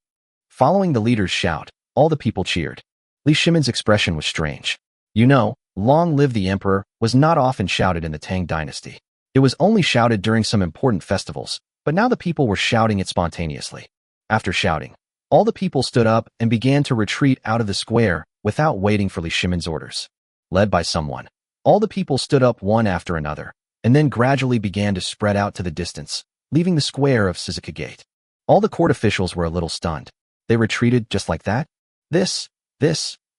Following the leader's shout, all the people cheered. Li Shimin's expression was strange. You know, Long live the Emperor was not often shouted in the Tang dynasty. It was only shouted during some important festivals, but now the people were shouting it spontaneously. After shouting, all the people stood up and began to retreat out of the square without waiting for Li Shimin's orders. Led by someone, all the people stood up one after another, and then gradually began to spread out to the distance, leaving the square of Suzuka Gate. All the court officials were a little stunned. They retreated just like that?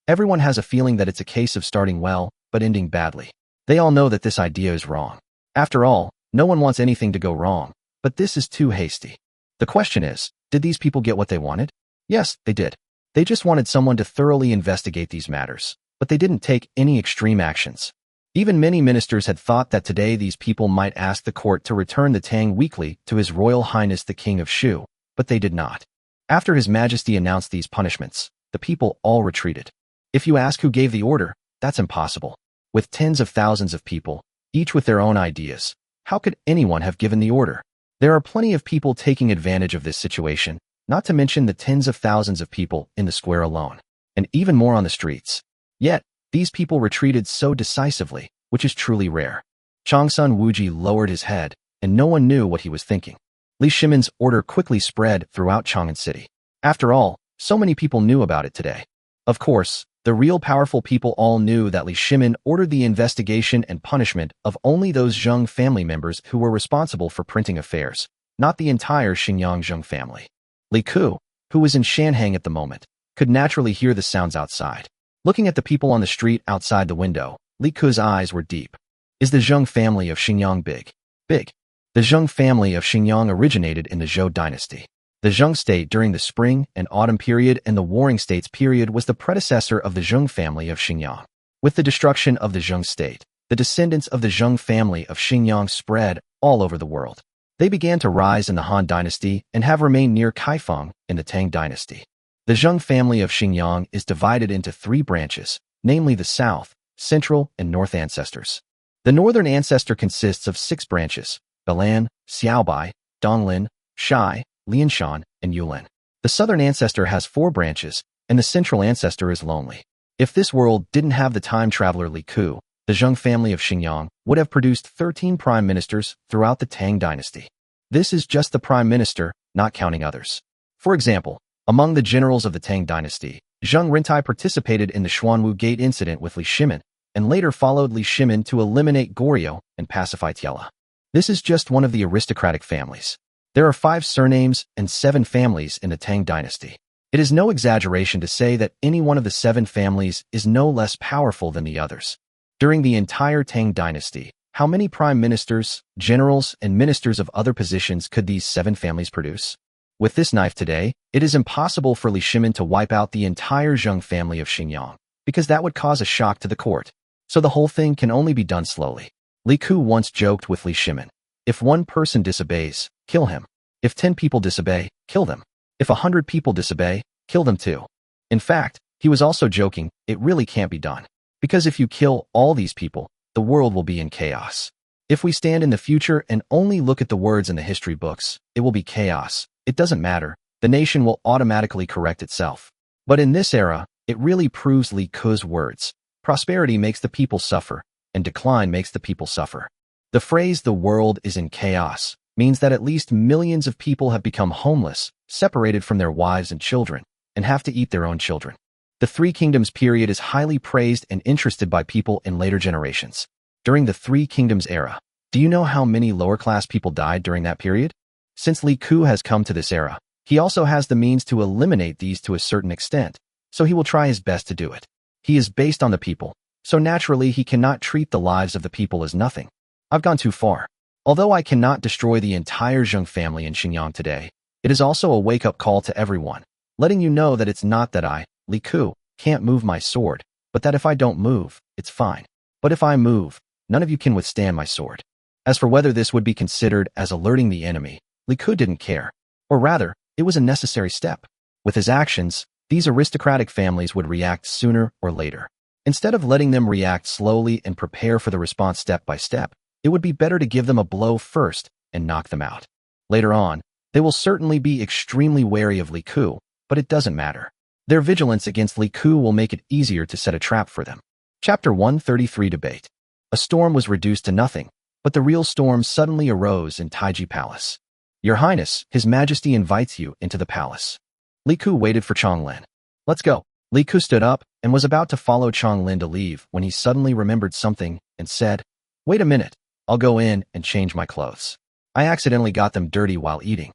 Everyone has a feeling that it's a case of starting well, but ending badly. They all know that this idea is wrong. After all, no one wants anything to go wrong, but this is too hasty. The question is, did these people get what they wanted? Yes, they did. They just wanted someone to thoroughly investigate these matters, but they didn't take any extreme actions. Even many ministers had thought that today these people might ask the court to return the Tang Weekly to His Royal Highness the King of Shu, but they did not. After His Majesty announced these punishments, the people all retreated. If you ask who gave the order, that's impossible. With tens of thousands of people, each with their own ideas. How could anyone have given the order? There are plenty of people taking advantage of this situation, not to mention the tens of thousands of people in the square alone, and even more on the streets. Yet, these people retreated so decisively, which is truly rare. Changsun Wuji lowered his head, and no one knew what he was thinking. Li Shimin's order quickly spread throughout Chang'an City. After all, so many people knew about it today. Of course, the real powerful people all knew that Li Shimin ordered the investigation and punishment of only those Zheng family members who were responsible for printing affairs, not the entire Xinjiang Zheng family. Li Ku, who was in Shanhang at the moment, could naturally hear the sounds outside. Looking at the people on the street outside the window, Li Ku's eyes were deep. Is the Zheng family of Xinjiang big? Big. The Zheng family of Xinjiang originated in the Zhou dynasty. The Zheng state during the spring and autumn period and the Warring States period was the predecessor of the Zheng family of Xinjiang. With the destruction of the Zheng state, the descendants of the Zheng family of Xinjiang spread all over the world. They began to rise in the Han dynasty and have remained near Kaifeng in the Tang dynasty. The Zheng family of Xinjiang is divided into three branches, namely the South, Central, and North ancestors. The Northern ancestor consists of 6 branches: Balan, Xiaobai, Donglin, Shai, Lianshan, and Yulin. The Southern ancestor has 4 branches, and the Central ancestor is lonely. If this world didn't have the time traveler Li Ku, the Zheng family of Xinjiang would have produced 13 prime ministers throughout the Tang dynasty. This is just the prime minister, not counting others. For example, among the generals of the Tang dynasty, Zheng Rintai participated in the Xuanwu Gate incident with Li Shimin, and later followed Li Shimin to eliminate Goryeo and pacify Tiela. This is just one of the aristocratic families. There are 5 surnames and 7 families in the Tang dynasty. It is no exaggeration to say that any one of the 7 families is no less powerful than the others. During the entire Tang dynasty, how many prime ministers, generals, and ministers of other positions could these 7 families produce? With this knife today, it is impossible for Li Shimin to wipe out the entire Zheng family of Xinjiang, because that would cause a shock to the court. So the whole thing can only be done slowly. Li Ku once joked with Li Shimin, if one person disobeys, kill him. If 10 people disobey, kill them. If 100 people disobey, kill them too. In fact, he was also joking, it really can't be done. Because if you kill all these people, the world will be in chaos. If we stand in the future and only look at the words in the history books, it will be chaos. It doesn't matter. The nation will automatically correct itself. But in this era, it really proves Li Ku's words. Prosperity makes the people suffer, and decline makes the people suffer. The phrase "the world is in chaos" means that at least millions of people have become homeless, separated from their wives and children, and have to eat their own children. The Three Kingdoms period is highly praised and interested by people in later generations. During the Three Kingdoms era, do you know how many lower-class people died during that period? Since Li Ku has come to this era, he also has the means to eliminate these to a certain extent, so he will try his best to do it. He is based on the people, so naturally he cannot treat the lives of the people as nothing. I've gone too far. Although I cannot destroy the entire Zheng family in Xinjiang today, it is also a wake-up call to everyone, letting you know that it's not that I, Li Ku, can't move my sword, but that if I don't move, it's fine. But if I move, none of you can withstand my sword. As for whether this would be considered as alerting the enemy, Li Ku didn't care. Or rather, it was a necessary step. With his actions, these aristocratic families would react sooner or later. Instead of letting them react slowly and prepare for the response step by step, it would be better to give them a blow first and knock them out. Later on, they will certainly be extremely wary of Li Ku, but it doesn't matter. Their vigilance against Li Ku will make it easier to set a trap for them. Chapter 133 Debate. A storm was reduced to nothing, but the real storm suddenly arose in Taiji Palace. Your Highness, His Majesty invites you into the palace. Li Ku waited for Chonglin. Let's go. Li Ku stood up and was about to follow Chonglin to leave when he suddenly remembered something and said, Wait a minute, I'll go in and change my clothes. I accidentally got them dirty while eating.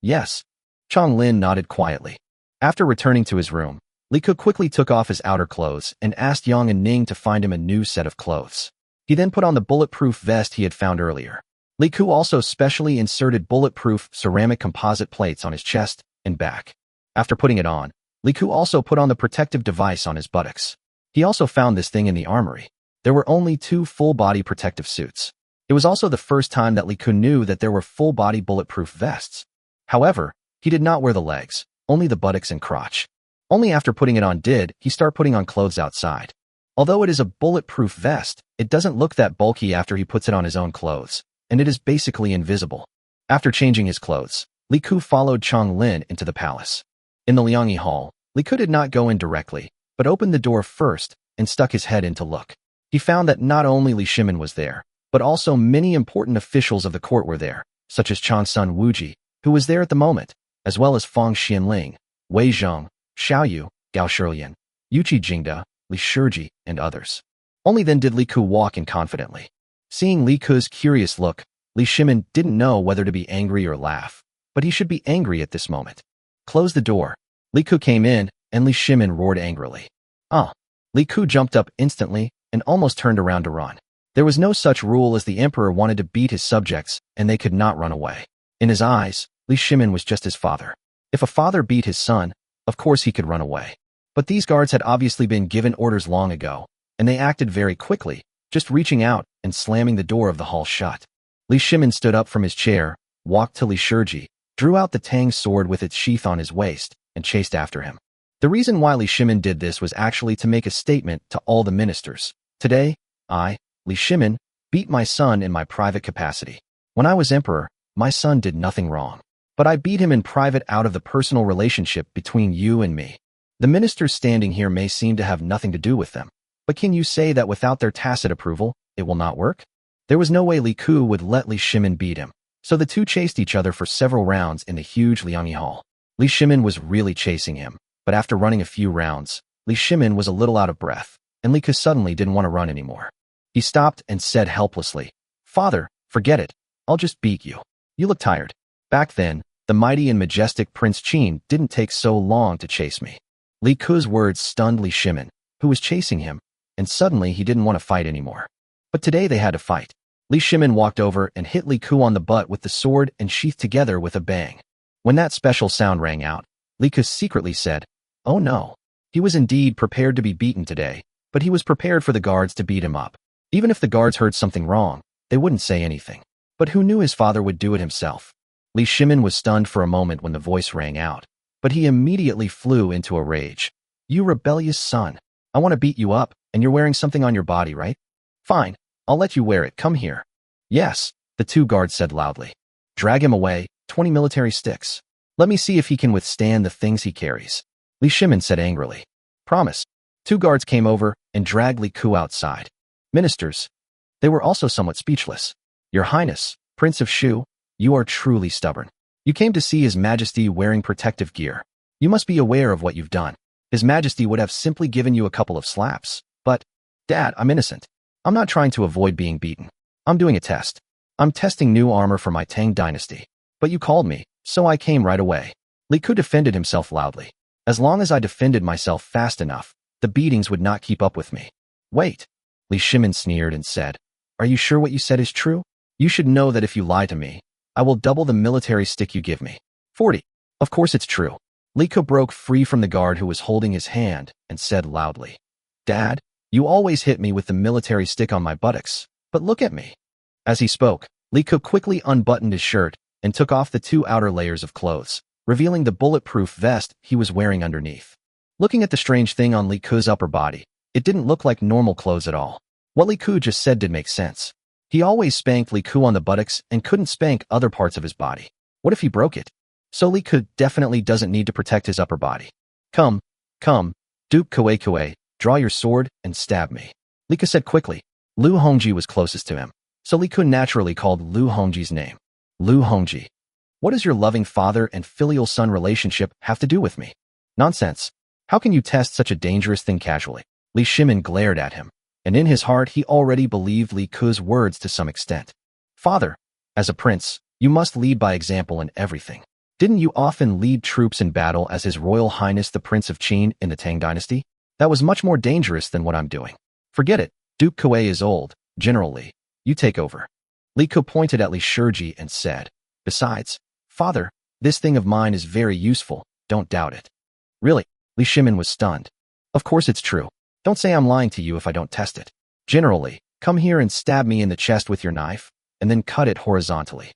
Yes. Chonglin nodded quietly. After returning to his room, Li Ku quickly took off his outer clothes and asked Yang and Ning to find him a new set of clothes. He then put on the bulletproof vest he had found earlier. Li Ku also specially inserted bulletproof ceramic composite plates on his chest and back. After putting it on, Li Ku also put on the protective device on his buttocks. He also found this thing in the armory. There were only 2 full-body protective suits. It was also the first time that Li Ku knew that there were full-body bulletproof vests. However, he did not wear the legs, only the buttocks and crotch. Only after putting it on did he start putting on clothes outside. Although it is a bulletproof vest, it doesn't look that bulky after he puts it on his own clothes, and it is basically invisible. After changing his clothes, Li Ku followed Chang Lin into the palace. In the Liangyi Hall, Li Ku did not go in directly, but opened the door first and stuck his head in to look. He found that not only Li Shimin was there, but also many important officials of the court were there, such as Chang Sun Wuji, who was there at the moment, as well as Fang Xianling, Wei Zheng, Xiaoyu, Gao Shilian, Yuqi Jingda, Li Shiji, and others. Only then did Li Ku walk in confidently. Seeing Li Ku's curious look, Li Shimin didn't know whether to be angry or laugh, but he should be angry at this moment. Close the door. Li Ku came in, and Li Shimin roared angrily. Ah! Li Ku jumped up instantly and almost turned around to run. There was no such rule as the emperor wanted to beat his subjects, and they could not run away. In his eyes, Li Shimin was just his father. If a father beat his son, of course he could run away. But these guards had obviously been given orders long ago, and they acted very quickly, just reaching out and slamming the door of the hall shut. Li Shimin stood up from his chair, walked to Li Shiji, drew out the Tang sword with its sheath on his waist, and chased after him. The reason why Li Shimin did this was actually to make a statement to all the ministers. Today, I, Li Shimin, beat my son in my private capacity. When I was emperor, my son did nothing wrong. But I beat him in private out of the personal relationship between you and me. The ministers standing here may seem to have nothing to do with them, but can you say that without their tacit approval, it will not work? There was no way Li Ku would let Li Shimin beat him, so the two chased each other for several rounds in the huge Liangyi Hall. Li Shimin was really chasing him, but after running a few rounds, Li Shimin was a little out of breath, and Li Ku suddenly didn't want to run anymore. He stopped and said helplessly, "Father, forget it. I'll just beat you. You look tired." Back then, the mighty and majestic Prince Qin didn't take so long to chase me. Li Ku's words stunned Li Shimin, who was chasing him, and suddenly he didn't want to fight anymore. But today they had to fight. Li Shimin walked over and hit Li Ku on the butt with the sword and sheathed together with a bang. When that special sound rang out, Li Ku secretly said, "Oh no." He was indeed prepared to be beaten today, but he was prepared for the guards to beat him up. Even if the guards heard something wrong, they wouldn't say anything. But who knew his father would do it himself? Li Shimin was stunned for a moment when the voice rang out, but he immediately flew into a rage. "You rebellious son. I want to beat you up, and you're wearing something on your body, right? Fine, I'll let you wear it. Come here." "Yes," the two guards said loudly. "Drag him away, 20 military sticks. Let me see if he can withstand the things he carries," Li Shimin said angrily. "Promise." Two guards came over and dragged Li Ku outside. Ministers. They were also somewhat speechless. "Your Highness, Prince of Shu, you are truly stubborn. You came to see His Majesty wearing protective gear. You must be aware of what you've done. His Majesty would have simply given you a couple of slaps. But, Dad, I'm innocent. I'm not trying to avoid being beaten. I'm doing a test. I'm testing new armor for my Tang dynasty. But you called me, so I came right away." Li Ku defended himself loudly. "As long as I defended myself fast enough, the beatings would not keep up with me." "Wait." Li Shimin sneered and said, "Are you sure what you said is true? You should know that if you lie to me, I will double the military stick you give me. 40. Of course it's true." Li Ku broke free from the guard who was holding his hand and said loudly, "Dad, you always hit me with the military stick on my buttocks, but look at me." As he spoke, Li Ku quickly unbuttoned his shirt and took off the two outer layers of clothes, revealing the bulletproof vest he was wearing underneath. Looking at the strange thing on Li Ku's upper body, it didn't look like normal clothes at all. What Li Ku just said did make sense. He always spanked Li Ku on the buttocks and couldn't spank other parts of his body. What if he broke it? So Li Ku definitely doesn't need to protect his upper body. Come, Duke Kue, draw your sword and stab me," Li Ku said quickly. Lu Hongji was closest to him, so Li Ku naturally called Lu Hongji's name. "Lu Hongji, what does your loving father and filial son relationship have to do with me? Nonsense. How can you test such a dangerous thing casually?" Li Shimin glared at him, and in his heart he already believed Li Ku's words to some extent. "Father, as a prince, you must lead by example in everything. Didn't you often lead troops in battle as His Royal Highness the Prince of Qin in the Tang dynasty? That was much more dangerous than what I'm doing. Forget it. Duke Kue is old. General Li, you take over." Li Ku pointed at Li Shiji and said, "Besides, Father, this thing of mine is very useful, don't doubt it." "Really?" Li Shimin was stunned. "Of course it's true. Don't say I'm lying to you if I don't test it. General Li, come here and stab me in the chest with your knife, and then cut it horizontally."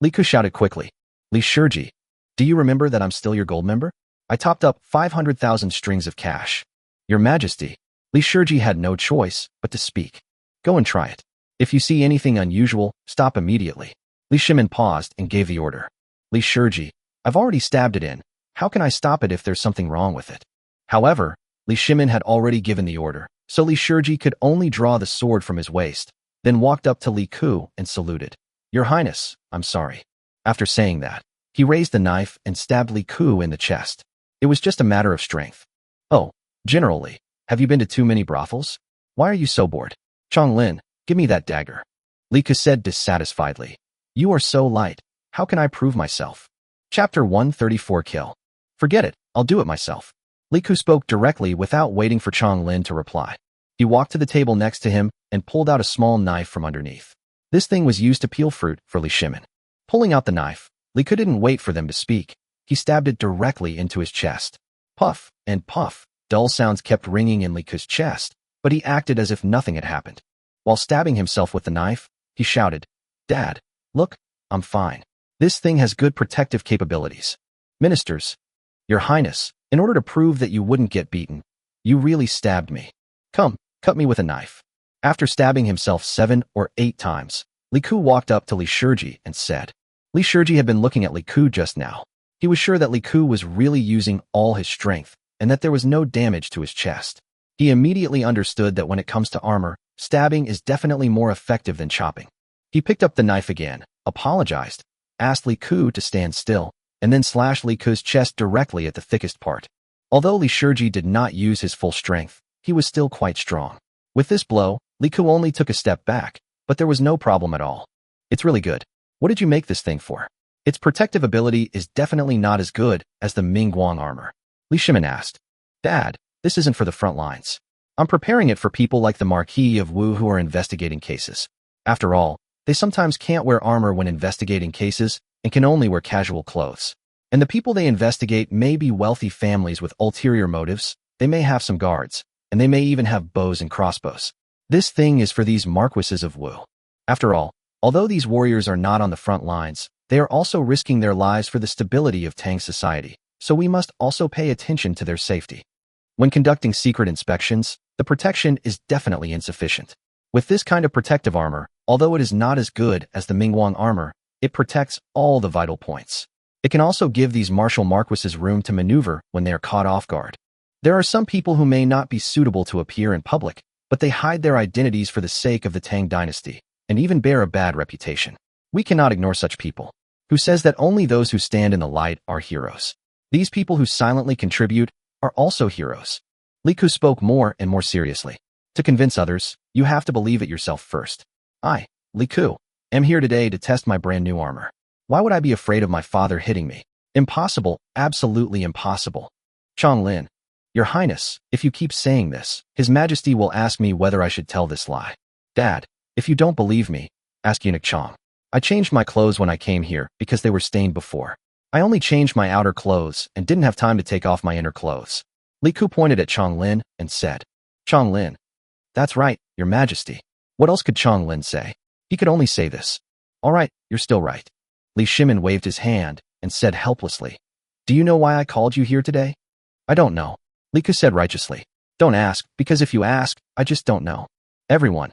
Li Ku shouted quickly, "Li Shiji, do you remember that I'm still your gold member? I topped up 500,000 strings of cash." "Your Majesty." Li Shiji had no choice but to speak. Go and try it. If you see anything unusual, stop immediately. Li Shimin paused and gave the order. Li Shiji, I've already stabbed it in. How can I stop it if there's something wrong with it? However, Li Shimin had already given the order, so Li Shiji could only draw the sword from his waist, then walked up to Li Ku and saluted. Your Highness, I'm sorry. After saying that, he raised the knife and stabbed Li Ku in the chest. It was just a matter of strength. Oh, General Li, have you been to too many brothels? Why are you so bored? Chong Lin, give me that dagger. Li Ku said dissatisfiedly. You are so light. How can I prove myself? Chapter 134 Kill. Forget it, I'll do it myself. Li Ku spoke directly without waiting for Chong Lin to reply. He walked to the table next to him and pulled out a small knife from underneath. This thing was used to peel fruit for Li Shimin. Pulling out the knife, Li Ku didn't wait for them to speak. He stabbed it directly into his chest. Puff and puff, dull sounds kept ringing in Li Ku's chest, but he acted as if nothing had happened. While stabbing himself with the knife, he shouted, Dad, look, I'm fine. This thing has good protective capabilities. Ministers, Your Highness, in order to prove that you wouldn't get beaten, you really stabbed me. Come, cut me with a knife. After stabbing himself 7 or 8 times, Li Ku walked up to Li Shiji and said. Li Shiji had been looking at Li Ku just now. He was sure that Li Ku was really using all his strength and that there was no damage to his chest. He immediately understood that when it comes to armor, stabbing is definitely more effective than chopping. He picked up the knife again, apologized, asked Li Ku to stand still, and then slashed Li Ku's chest directly at the thickest part. Although Li Shiji did not use his full strength, he was still quite strong. With this blow, Li Ku only took a step back, but there was no problem at all. It's really good. What did you make this thing for? Its protective ability is definitely not as good as the Mingguang armor. Li Shimin asked. Dad, this isn't for the front lines. I'm preparing it for people like the Marquis of Wu who are investigating cases. After all, they sometimes can't wear armor when investigating cases and can only wear casual clothes. And the people they investigate may be wealthy families with ulterior motives, they may have some guards, and they may even have bows and crossbows. This thing is for these Marquises of Wu. After all, although these warriors are not on the front lines, they are also risking their lives for the stability of Tang society, so we must also pay attention to their safety. When conducting secret inspections, the protection is definitely insufficient. With this kind of protective armor, although it is not as good as the Mingguang armor, it protects all the vital points. It can also give these martial marquises room to maneuver when they are caught off guard. There are some people who may not be suitable to appear in public, but they hide their identities for the sake of the Tang dynasty, and even bear a bad reputation. We cannot ignore such people. Who says that only those who stand in the light are heroes? These people who silently contribute are also heroes. Li Ku spoke more and more seriously. To convince others, you have to believe it yourself first. I, Li Ku, am here today to test my brand new armor. Why would I be afraid of my father hitting me? Impossible, absolutely impossible. Chong Lin, Your Highness, if you keep saying this, His Majesty will ask me whether I should tell this lie. Dad, if you don't believe me, ask Eunuch Chong. I changed my clothes when I came here because they were stained before. I only changed my outer clothes and didn't have time to take off my inner clothes. Li Ku pointed at Chong Lin and said, Chong Lin. That's right, Your Majesty. What else could Chong Lin say? He could only say this. All right, you're still right. Li Shimin waved his hand and said helplessly, Do you know why I called you here today? I don't know. Li Ku said righteously. Don't ask, because if you ask, I just don't know. Everyone,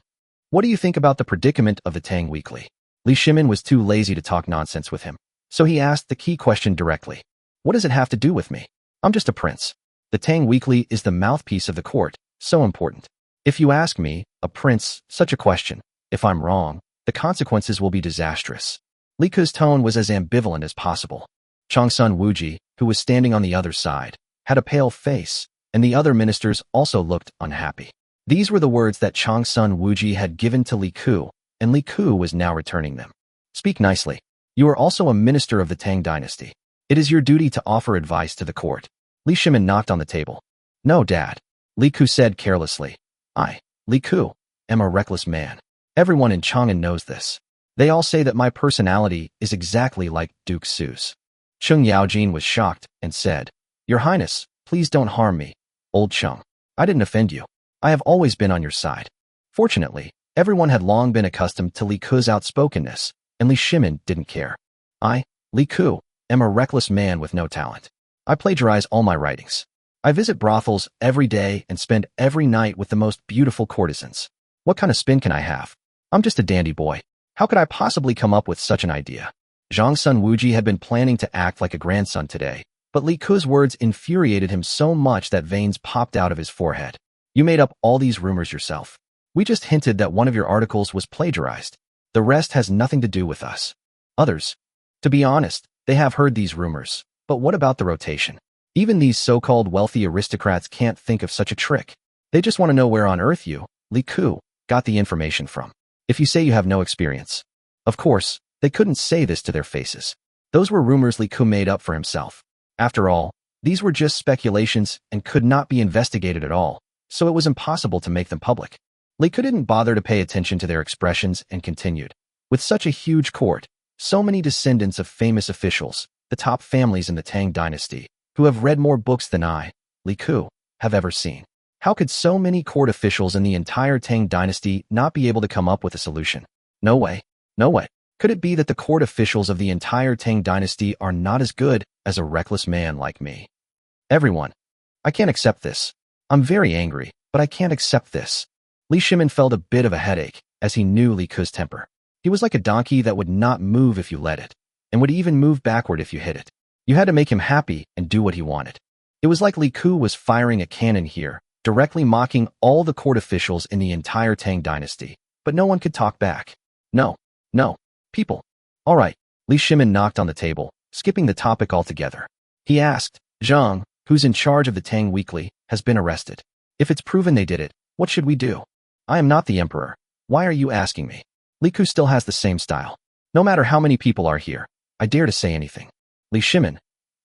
what do you think about the predicament of the Tang Weekly? Li Shimin was too lazy to talk nonsense with him, so he asked the key question directly. What does it have to do with me? I'm just a prince. The Tang Weekly is the mouthpiece of the court, so important. If you ask me, a prince, such a question, if I'm wrong, the consequences will be disastrous. Li Ku's tone was as ambivalent as possible. Chongsun Wuji, who was standing on the other side, had a pale face, and the other ministers also looked unhappy. These were the words that Chongsun Wuji had given to Li Ku, and Li Ku was now returning them. Speak nicely. You are also a minister of the Tang dynasty. It is your duty to offer advice to the court. Li Shimin knocked on the table. No, Dad. Li Ku said carelessly. I, Li Ku, am a reckless man. Everyone in Chang'an knows this. They all say that my personality is exactly like Duke Su's. Chung Yaojin was shocked and said, Your Highness, please don't harm me. Old Chung, I didn't offend you. I have always been on your side. Fortunately, everyone had long been accustomed to Li Ku's outspokenness, and Li Shimin didn't care. I, Li Ku, am a reckless man with no talent. I plagiarize all my writings. I visit brothels every day and spend every night with the most beautiful courtesans. What kind of spin can I have? I'm just a dandy boy. How could I possibly come up with such an idea? Zhang Sun Wuji had been planning to act like a grandson today, but Li Ke's words infuriated him so much that veins popped out of his forehead. You made up all these rumors yourself. We just hinted that one of your articles was plagiarized. The rest has nothing to do with us. Others, to be honest, they have heard these rumors. But what about the rotation? Even these so-called wealthy aristocrats can't think of such a trick. They just want to know where on earth you, Li Ke, got the information from. If you say you have no experience. Of course, they couldn't say this to their faces. Those were rumors Li Ke made up for himself. After all, these were just speculations and could not be investigated at all, so it was impossible to make them public. Li Ke didn't bother to pay attention to their expressions and continued. With such a huge court, so many descendants of famous officials, the top families in the Tang dynasty, who have read more books than I, Li Ke, have ever seen. How could so many court officials in the entire Tang dynasty not be able to come up with a solution? No way. No way. Could it be that the court officials of the entire Tang dynasty are not as good as a reckless man like me? Everyone. I can't accept this. I'm very angry, but I can't accept this. Li Shimin felt a bit of a headache, as he knew Li Ke's temper. He was like a donkey that would not move if you let it, and would even move backward if you hit it. You had to make him happy and do what he wanted. It was like Li Ke was firing a cannon here, directly mocking all the court officials in the entire Tang dynasty, but no one could talk back. No. People. All right. Li Shimin knocked on the table, skipping the topic altogether. He asked, Zhang, who's in charge of the Tang Weekly, has been arrested. If it's proven they did it, what should we do? I am not the emperor. Why are you asking me? Li Ke still has the same style. No matter how many people are here, I dare to say anything. Li Shimin,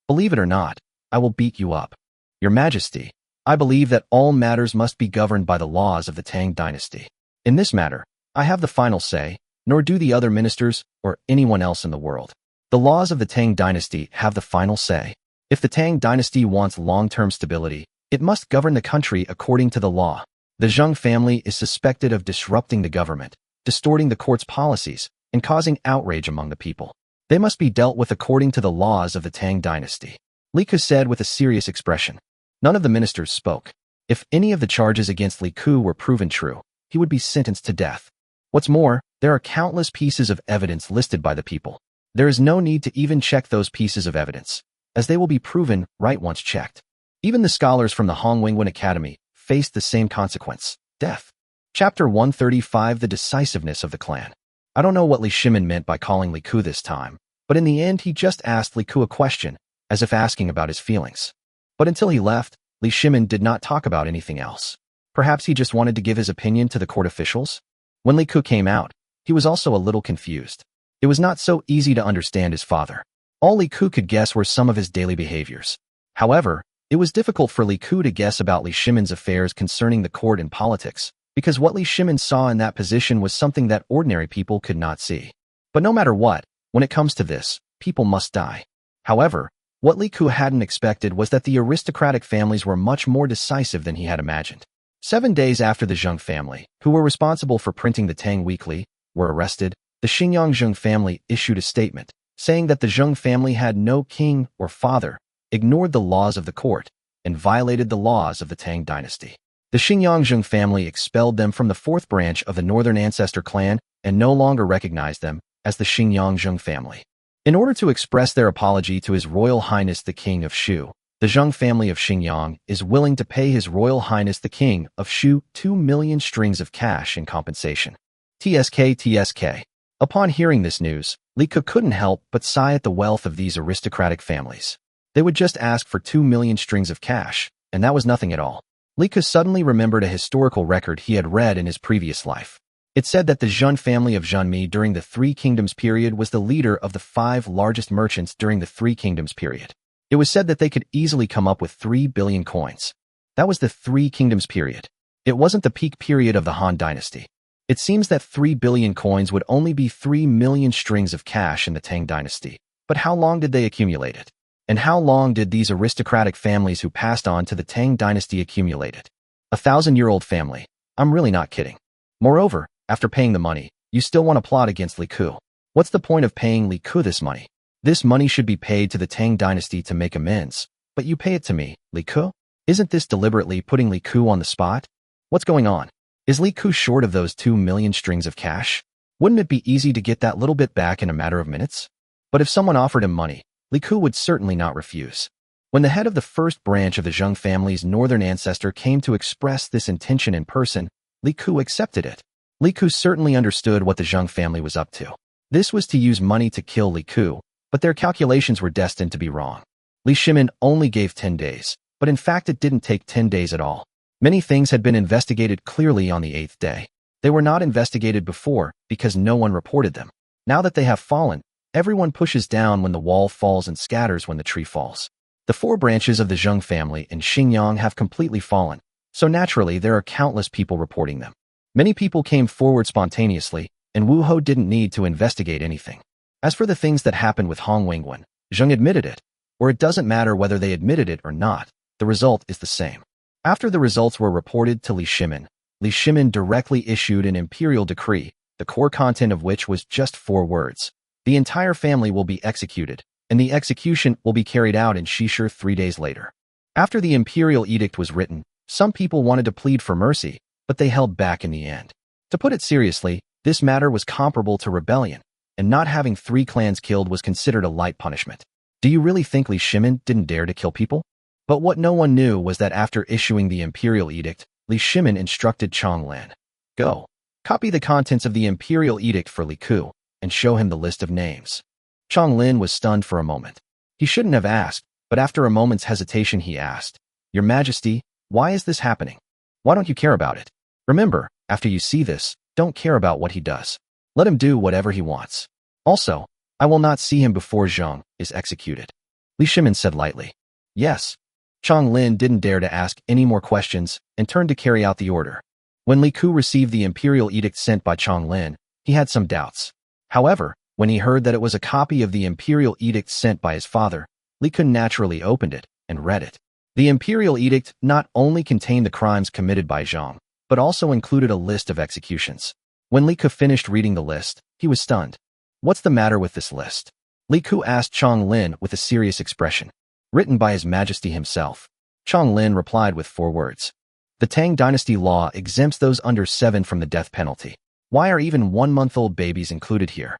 believe it or not, I will beat you up. Your Majesty, I believe that all matters must be governed by the laws of the Tang dynasty. In this matter, I have the final say, nor do the other ministers or anyone else in the world. The laws of the Tang dynasty have the final say. If the Tang dynasty wants long-term stability, it must govern the country according to the law. The Zheng family is suspected of disrupting the government, distorting the court's policies, and causing outrage among the people. They must be dealt with according to the laws of the Tang dynasty. Li Ke said with a serious expression. None of the ministers spoke. If any of the charges against Li Ke were proven true, he would be sentenced to death. What's more, there are countless pieces of evidence listed by the people. There is no need to even check those pieces of evidence, as they will be proven right once checked. Even the scholars from the Hongwingwen Academy faced the same consequence, death. Chapter 135 The Decisiveness of the Clan. I don't know what Li Shimin meant by calling Li Ke this time, but in the end he just asked Li Ke a question, as if asking about his feelings. But until he left, Li Shimin did not talk about anything else. Perhaps he just wanted to give his opinion to the court officials? When Li Ke came out, he was also a little confused. It was not so easy to understand his father. All Li Ke could guess were some of his daily behaviors. However, it was difficult for Li Ke to guess about Li Shimin's affairs concerning the court and politics, because what Li Shimin saw in that position was something that ordinary people could not see. But no matter what, when it comes to this, people must die. However, what Li Ke hadn't expected was that the aristocratic families were much more decisive than he had imagined. 7 days after the Zheng family, who were responsible for printing the Tang Weekly, were arrested, the Xingyang Zheng family issued a statement, saying that the Zheng family had no king or father, ignored the laws of the court, and violated the laws of the Tang dynasty. The Xingyang Zheng family expelled them from the 4th branch of the Northern Ancestor clan and no longer recognized them as the Xingyang Zheng family. In order to express their apology to His Royal Highness the King of Shu, the Zheng family of Xingyang is willing to pay His Royal Highness the King of Shu 2 million strings of cash in compensation. TSK. Upon hearing this news, Li Ke couldn't help but sigh at the wealth of these aristocratic families. They would just ask for 2 million strings of cash, and that was nothing at all. Li Ke suddenly remembered a historical record he had read in his previous life. It said that the Zhen family of Zhenmi during the Three Kingdoms period was the leader of the 5 largest merchants during the Three Kingdoms period. It was said that they could easily come up with 3 billion coins. That was the Three Kingdoms period. It wasn't the peak period of the Han dynasty. It seems that 3 billion coins would only be 3 million strings of cash in the Tang dynasty. But how long did they accumulate it? And how long did these aristocratic families who passed on to the Tang dynasty accumulate it? 1,000-year-old family. I'm really not kidding. Moreover, after paying the money, you still want to plot against Li Ke. What's the point of paying Li Ke this money? This money should be paid to the Tang dynasty to make amends, but you pay it to me, Li Ke? Isn't this deliberately putting Li Ku on the spot? What's going on? Is Li Ku short of those 2 million strings of cash? Wouldn't it be easy to get that little bit back in a matter of minutes? But if someone offered him money, Li Ku would certainly not refuse. When the head of the first branch of the Zheng family's northern ancestor came to express this intention in person, Li Ku accepted it. Li Ku certainly understood what the Zheng family was up to. This was to use money to kill Li Ku, but their calculations were destined to be wrong. Li Shimin only gave 10 days, but in fact it didn't take 10 days at all. Many things had been investigated clearly on the 8th day. They were not investigated before because no one reported them. Now that they have fallen, everyone pushes down when the wall falls and scatters when the tree falls. The 4 branches of the Zheng family in Xinjiang have completely fallen, so naturally there are countless people reporting them. Many people came forward spontaneously, and Wu Hou didn't need to investigate anything. As for the things that happened with Hong Wingwen, Zheng admitted it, or it doesn't matter whether they admitted it or not, the result is the same. After the results were reported to Li Shimin directly issued an imperial decree, the core content of which was just 4 words. The entire family will be executed, and the execution will be carried out in Shishir 3 days later. After the imperial edict was written, some people wanted to plead for mercy, but they held back in the end. To put it seriously, this matter was comparable to rebellion, and not having 3 clans killed was considered a light punishment. Do you really think Li Shimin didn't dare to kill people? But what no one knew was that after issuing the imperial edict, Li Shimin instructed Chong Lin, "Go, copy the contents of the imperial edict for Li Ku, and show him the list of names." Chong Lin was stunned for a moment. He shouldn't have asked, but after a moment's hesitation he asked, "Your Majesty, why is this happening? Why don't you care about it? Remember, after you see this, don't care about what he does. Let him do whatever he wants. Also, I will not see him before Zheng is executed." Li Shimin said lightly, "Yes." Chong Lin didn't dare to ask any more questions and turned to carry out the order. When Li Ku received the imperial edict sent by Chong Lin, he had some doubts. However, when he heard that it was a copy of the imperial edict sent by his father, Li Ku naturally opened it and read it. The imperial edict not only contained the crimes committed by Zheng, but also included a list of executions. When Li Ku finished reading the list, he was stunned. "What's the matter with this list?" Li Ku asked Chong Lin with a serious expression. "Written by His Majesty himself." Chong Lin replied with 4 words. "The Tang dynasty law exempts those under 7 from the death penalty. Why are even 1-month-old babies included here?"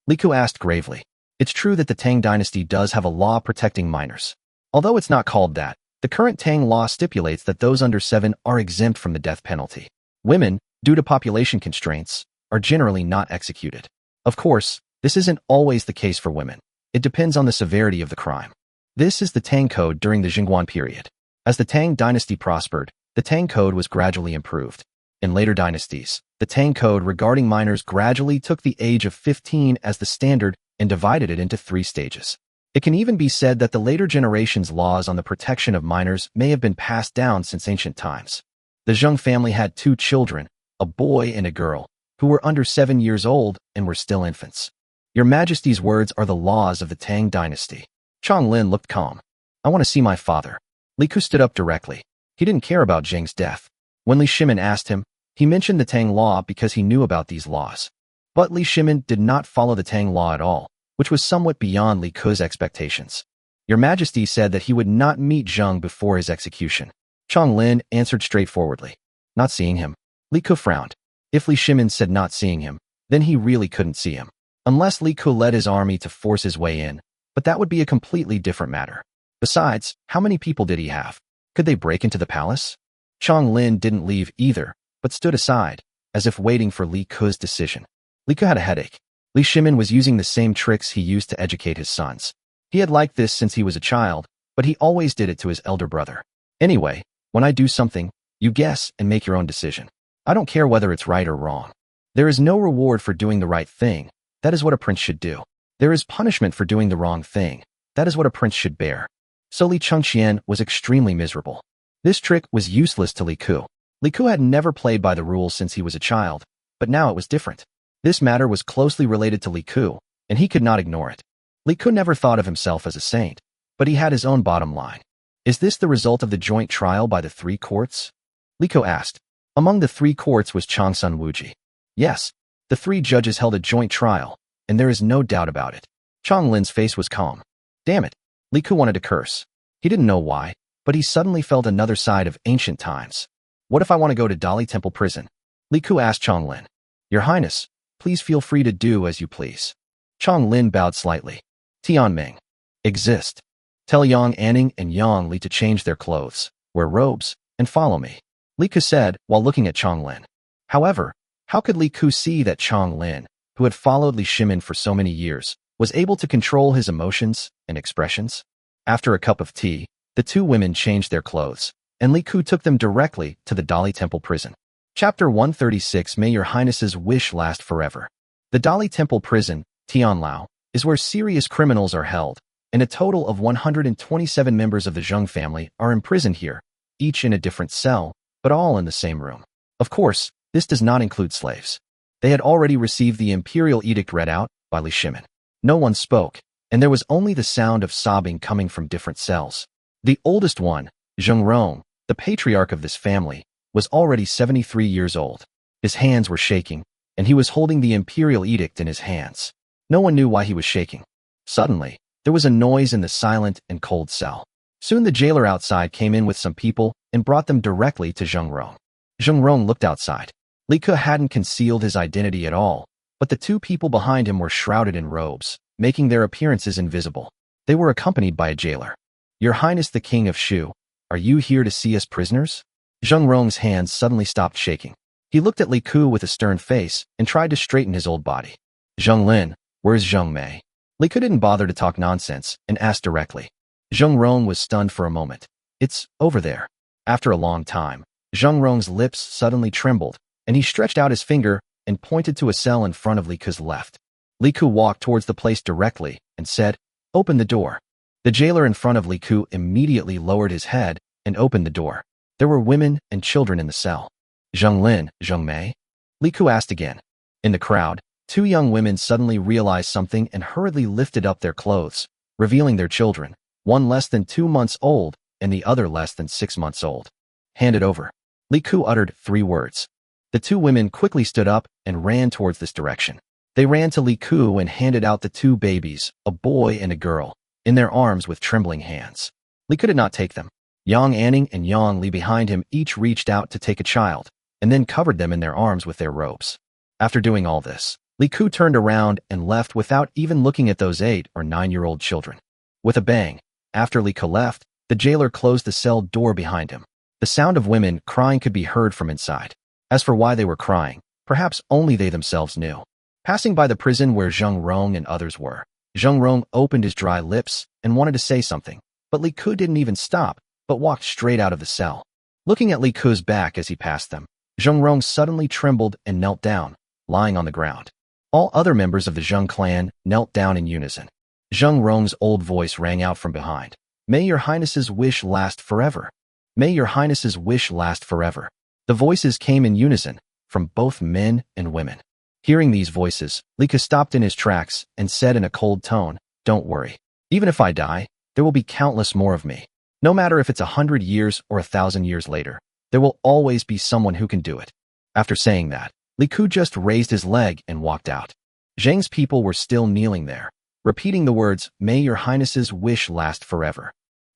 Li Ku asked gravely. It's true that the Tang dynasty does have a law protecting minors. Although it's not called that, the current Tang law stipulates that those under 7 are exempt from the death penalty. Women, due to population constraints, are generally not executed. Of course, this isn't always the case for women. It depends on the severity of the crime. This is the Tang Code during the Jingguan period. As the Tang dynasty prospered, the Tang Code was gradually improved. In later dynasties, the Tang Code regarding minors gradually took the age of 15 as the standard and divided it into 3 stages. It can even be said that the later generations' laws on the protection of minors may have been passed down since ancient times. The Zheng family had 2 children, a boy and a girl, who were under 7 years old and were still infants. Your Majesty's words are the laws of the Tang dynasty. Chong Lin looked calm. "I want to see my father." Li Ku stood up directly. He didn't care about Zheng's death. When Li Shimin asked him, he mentioned the Tang law because he knew about these laws. But Li Shimin did not follow the Tang law at all, which was somewhat beyond Li Ku's expectations. Your Majesty said that he would not meet Zheng before his execution. Chong Lin answered straightforwardly. "Not seeing him." Li Ku frowned. If Li Shimin said not seeing him, then he really couldn't see him. Unless Li Ku led his army to force his way in, but that would be a completely different matter. Besides, how many people did he have? Could they break into the palace? Chong Lin didn't leave either, but stood aside, as if waiting for Li Ku's decision. Li Ku had a headache. Li Shimin was using the same tricks he used to educate his sons. He had liked this since he was a child, but he always did it to his elder brother. "Anyway, when I do something, you guess and make your own decision. I don't care whether it's right or wrong. There is no reward for doing the right thing. That is what a prince should do. There is punishment for doing the wrong thing. That is what a prince should bear." So Li Chengqian was extremely miserable. This trick was useless to Li Ku. Li Ku had never played by the rules since he was a child, but now it was different. This matter was closely related to Li Ku, and he could not ignore it. Li Ku never thought of himself as a saint, but he had his own bottom line. "Is this the result of the joint trial by the 3 courts?" Li Ku asked. Among the 3 courts was Changsun Wuji. Yes, the 3 judges held a joint trial, and there is no doubt about it. Chong Lin's face was calm. Damn it. Li Ku wanted to curse. He didn't know why. but he suddenly felt another side of ancient times. What if I want to go to Dali Temple Prison? Li Ku asked Chong Lin. Your Highness, please feel free to do as you please. Chong Lin bowed slightly. Tianming. Exist. Tell Yang Anning and Yang Li to change their clothes, wear robes, and follow me. Li Ku said while looking at Chong Lin. However, how could Li Ku see that Chong Lin, who had followed Li Shimin for so many years, was able to control his emotions and expressions? After a cup of tea, the two women changed their clothes, and Li Ku took them directly to the Dali Temple Prison. Chapter 136. May Your Highness's wish last forever. The Dali Temple Prison, Tianlao, is where serious criminals are held, and a total of 127 members of the Zheng family are imprisoned here, each in a different cell, but all in the same room. Of course, this does not include slaves. They had already received the imperial edict read out by Li Shimin. No one spoke, and there was only the sound of sobbing coming from different cells. The oldest one, Zheng Rong, the patriarch of this family, was already 73 years old. His hands were shaking, and he was holding the imperial edict in his hands. No one knew why he was shaking. Suddenly, there was a noise in the silent and cold cell. Soon the jailer outside came in with some people and brought them directly to Zheng Rong. Zheng Rong looked outside. Li Ke hadn't concealed his identity at all, but the two people behind him were shrouded in robes, making their appearances invisible. They were accompanied by a jailer. Your Highness the King of Shu, are you here to see us prisoners? Zheng Rong's hands suddenly stopped shaking. He looked at Li Ku with a stern face and tried to straighten his old body. Zheng Lin, where's Zheng Mei? Li Ku didn't bother to talk nonsense and asked directly. Zheng Rong was stunned for a moment. It's over there. After a long time, Zheng Rong's lips suddenly trembled, and he stretched out his finger and pointed to a cell in front of Li Ku's left. Li Ku walked towards the place directly and said, "Open the door." The jailer in front of Li Ku immediately lowered his head and opened the door. There were women and children in the cell. Zheng Lin, Zheng Mei? Li Ku asked again. In the crowd, two young women suddenly realized something and hurriedly lifted up their clothes, revealing their children, one less than 2 months old and the other less than 6 months old. Hand it over. Li Ku uttered 3 words. The two women quickly stood up and ran towards this direction. They ran to Li Ku and handed out the 2 babies, a boy and a girl, in their arms with trembling hands. Li Ku did not take them. Yang Anning and Yang Li behind him each reached out to take a child, and then covered them in their arms with their robes. After doing all this, Li Ku turned around and left without even looking at those 8 or 9-year-old children. With a bang, after Li Ku left, the jailer closed the cell door behind him. The sound of women crying could be heard from inside. As for why they were crying, perhaps only they themselves knew. Passing by the prison where Zheng Rong and others were, Zheng Rong opened his dry lips and wanted to say something, but Li Ku didn't even stop, but walked straight out of the cell. Looking at Li Ku's back as he passed them, Zheng Rong suddenly trembled and knelt down, lying on the ground. All other members of the Zheng clan knelt down in unison. Zheng Rong's old voice rang out from behind. May your highness's wish last forever. May your highness's wish last forever. The voices came in unison, from both men and women. Hearing these voices, Li Ku stopped in his tracks and said in a cold tone, Don't worry. Even if I die, there will be countless more of me. No matter if it's 100 years or 1,000 years later, there will always be someone who can do it. After saying that, Li Ku just raised his leg and walked out. Zheng's people were still kneeling there, repeating the words, May your highness's wish last forever.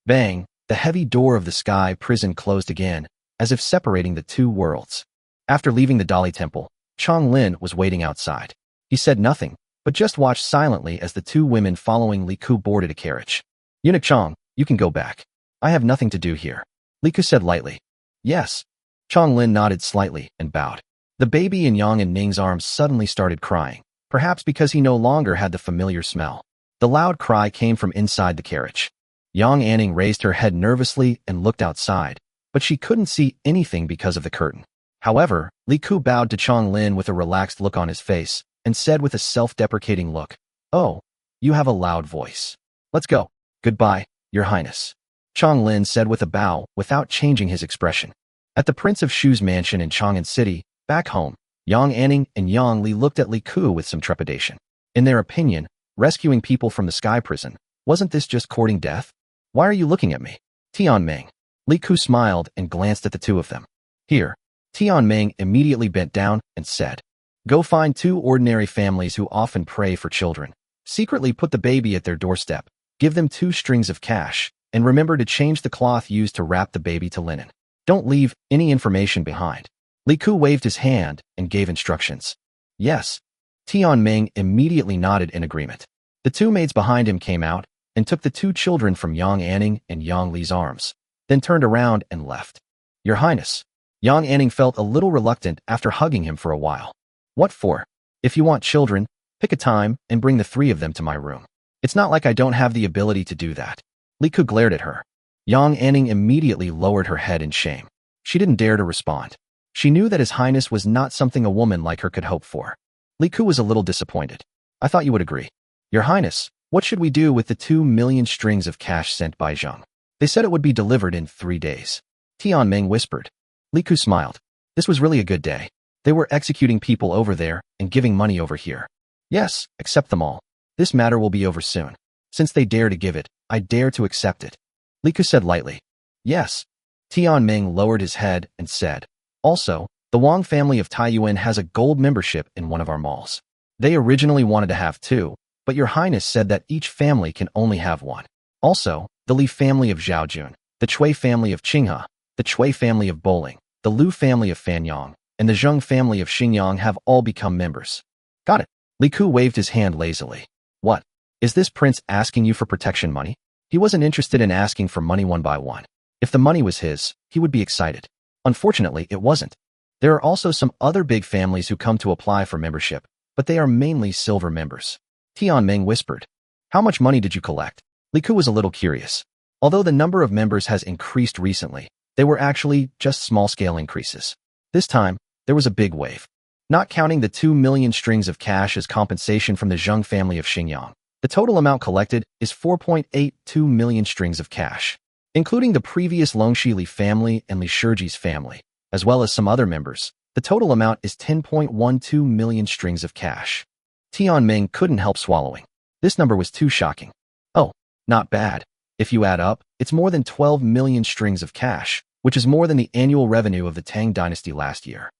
Bang, the heavy door of the sky prison closed again, as if separating the two worlds. After leaving the Dali temple, Chong Lin was waiting outside. He said nothing, but just watched silently as the two women following Li Ku boarded a carriage. Eunuch Chong, you can go back. I have nothing to do here. Li Ku said lightly. Yes. Chong Lin nodded slightly and bowed. The baby in Yang and Ning's arms suddenly started crying, perhaps because he no longer had the familiar smell. The loud cry came from inside the carriage. Yang Anning raised her head nervously and looked outside, but she couldn't see anything because of the curtain. However, Li Ku bowed to Chong Lin with a relaxed look on his face and said with a self-deprecating look, Oh, you have a loud voice. Let's go. Goodbye, Your Highness. Chong Lin said with a bow without changing his expression. At the Prince of Shu's mansion in Chang'an City, back home, Yang Anning and Yang Li looked at Li Ku with some trepidation. In their opinion, rescuing people from the sky prison, wasn't this just courting death? Why are you looking at me? Tianming. Li Ku smiled and glanced at the two of them. Here. Tianming immediately bent down and said, Go find 2 ordinary families who often pray for children. Secretly put the baby at their doorstep. Give them 2 strings of cash, and remember to change the cloth used to wrap the baby to linen. Don't leave any information behind. Li Ku waved his hand and gave instructions. Yes. Tian Ming immediately nodded in agreement. The two maids behind him came out and took the two children from Yang Anning and Yang Li's arms, then turned around and left. Your Highness. Yang Anning felt a little reluctant after hugging him for a while. What for? If you want children, pick a time and bring the three of them to my room. It's not like I don't have the ability to do that. Li Ku glared at her. Yang Anning immediately lowered her head in shame. She didn't dare to respond. She knew that His Highness was not something a woman like her could hope for. Li Ku was a little disappointed. I thought you would agree. Your Highness, what should we do with the 2 million strings of cash sent by Zheng? They said it would be delivered in 3 days. Tian Ming whispered. Li Ku smiled. This was really a good day. They were executing people over there and giving money over here. Yes, accept them all. This matter will be over soon. Since they dare to give it, I dare to accept it. Li Ku said lightly. Yes. Tian Ming lowered his head and said, also, the Wang family of Taiyuan has a gold membership in one of our malls. They originally wanted to have 2, but Your Highness said that each family can only have 1. Also, the Li family of Zhaojun, the Chui family of Qinghe, the Chui family of Bowling, the Lu family of Fanyang, and the Zheng family of Xingyang have all become members. Got it. Li Ku waved his hand lazily. What? Is this prince asking you for protection money? He wasn't interested in asking for money one by one. If the money was his, he would be excited. Unfortunately, it wasn't. There are also some other big families who come to apply for membership, but they are mainly silver members. Tian Ming whispered. How much money did you collect? Li Ku was a little curious. Although the number of members has increased recently, they were actually just small-scale increases. This time, there was a big wave. Not counting the 2 million strings of cash as compensation from the Zheng family of Xingyang, the total amount collected is 4.82 million strings of cash. Including the previous Longxi Li family and Li Shiji's family, as well as some other members, the total amount is 10.12 million strings of cash. Tian Ming couldn't help swallowing. This number was too shocking. Oh, not bad. If you add up, it's more than 12 million strings of cash, which is more than the annual revenue of the Tang dynasty last year.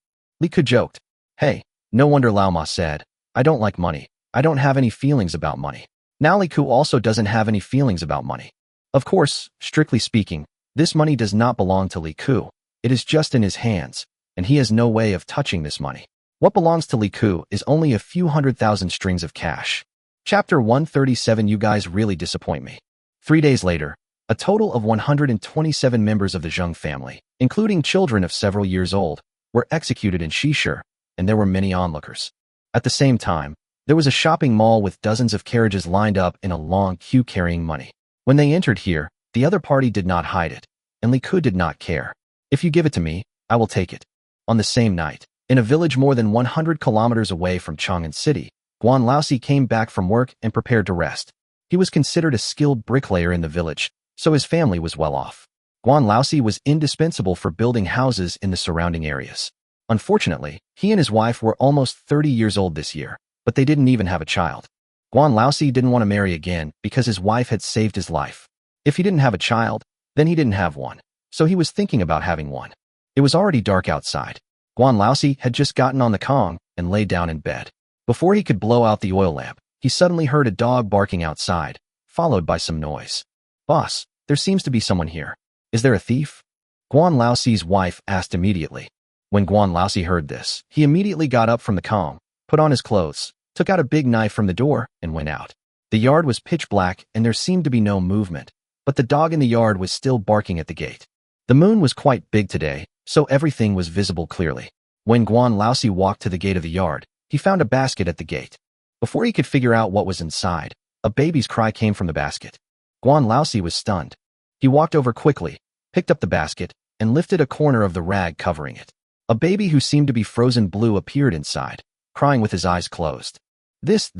Li Ku joked. Hey, no wonder Lao Ma said, I don't like money. I don't have any feelings about money. Now Li Ku also doesn't have any feelings about money. Of course, strictly speaking, this money does not belong to Li Ku. It is just in his hands, and he has no way of touching this money. What belongs to Li Ku is only a few 100,000 strings of cash. Chapter 137. You guys really disappoint me. 3 days later, a total of 127 members of the Zheng family, including children of several years old, were executed in Shishir, and there were many onlookers. At the same time, there was a shopping mall with dozens of carriages lined up in a long queue carrying money. When they entered here, the other party did not hide it, and Li Ku did not care. If you give it to me, I will take it. On the same night, in a village more than 100 kilometers away from Chang'an City, Guan Laosi came back from work and prepared to rest. He was considered a skilled bricklayer in the village, so his family was well off. Guan Laosi was indispensable for building houses in the surrounding areas. Unfortunately, he and his wife were almost 30 years old this year, but they didn't even have a child. Guan Laosi didn't want to marry again because his wife had saved his life. If he didn't have a child, then he didn't have one, so he was thinking about having one. It was already dark outside. Guan Laosi had just gotten on the Kong and lay down in bed. Before he could blow out the oil lamp, he suddenly heard a dog barking outside, followed by some noise. Boss, there seems to be someone here. Is there a thief? Guan Laosi's wife asked immediately. When Guan Laosi heard this, he immediately got up from the Kong, put on his clothes, took out a big knife from the door, and went out. The yard was pitch black and there seemed to be no movement, but the dog in the yard was still barking at the gate. The moon was quite big today, so everything was visible clearly. When Guan Laosi walked to the gate of the yard, he found a basket at the gate. Before he could figure out what was inside, a baby's cry came from the basket. Guan Laosi was stunned. He walked over quickly, picked up the basket, and lifted a corner of the rag covering it. A baby who seemed to be frozen blue appeared inside, crying with his eyes closed. This.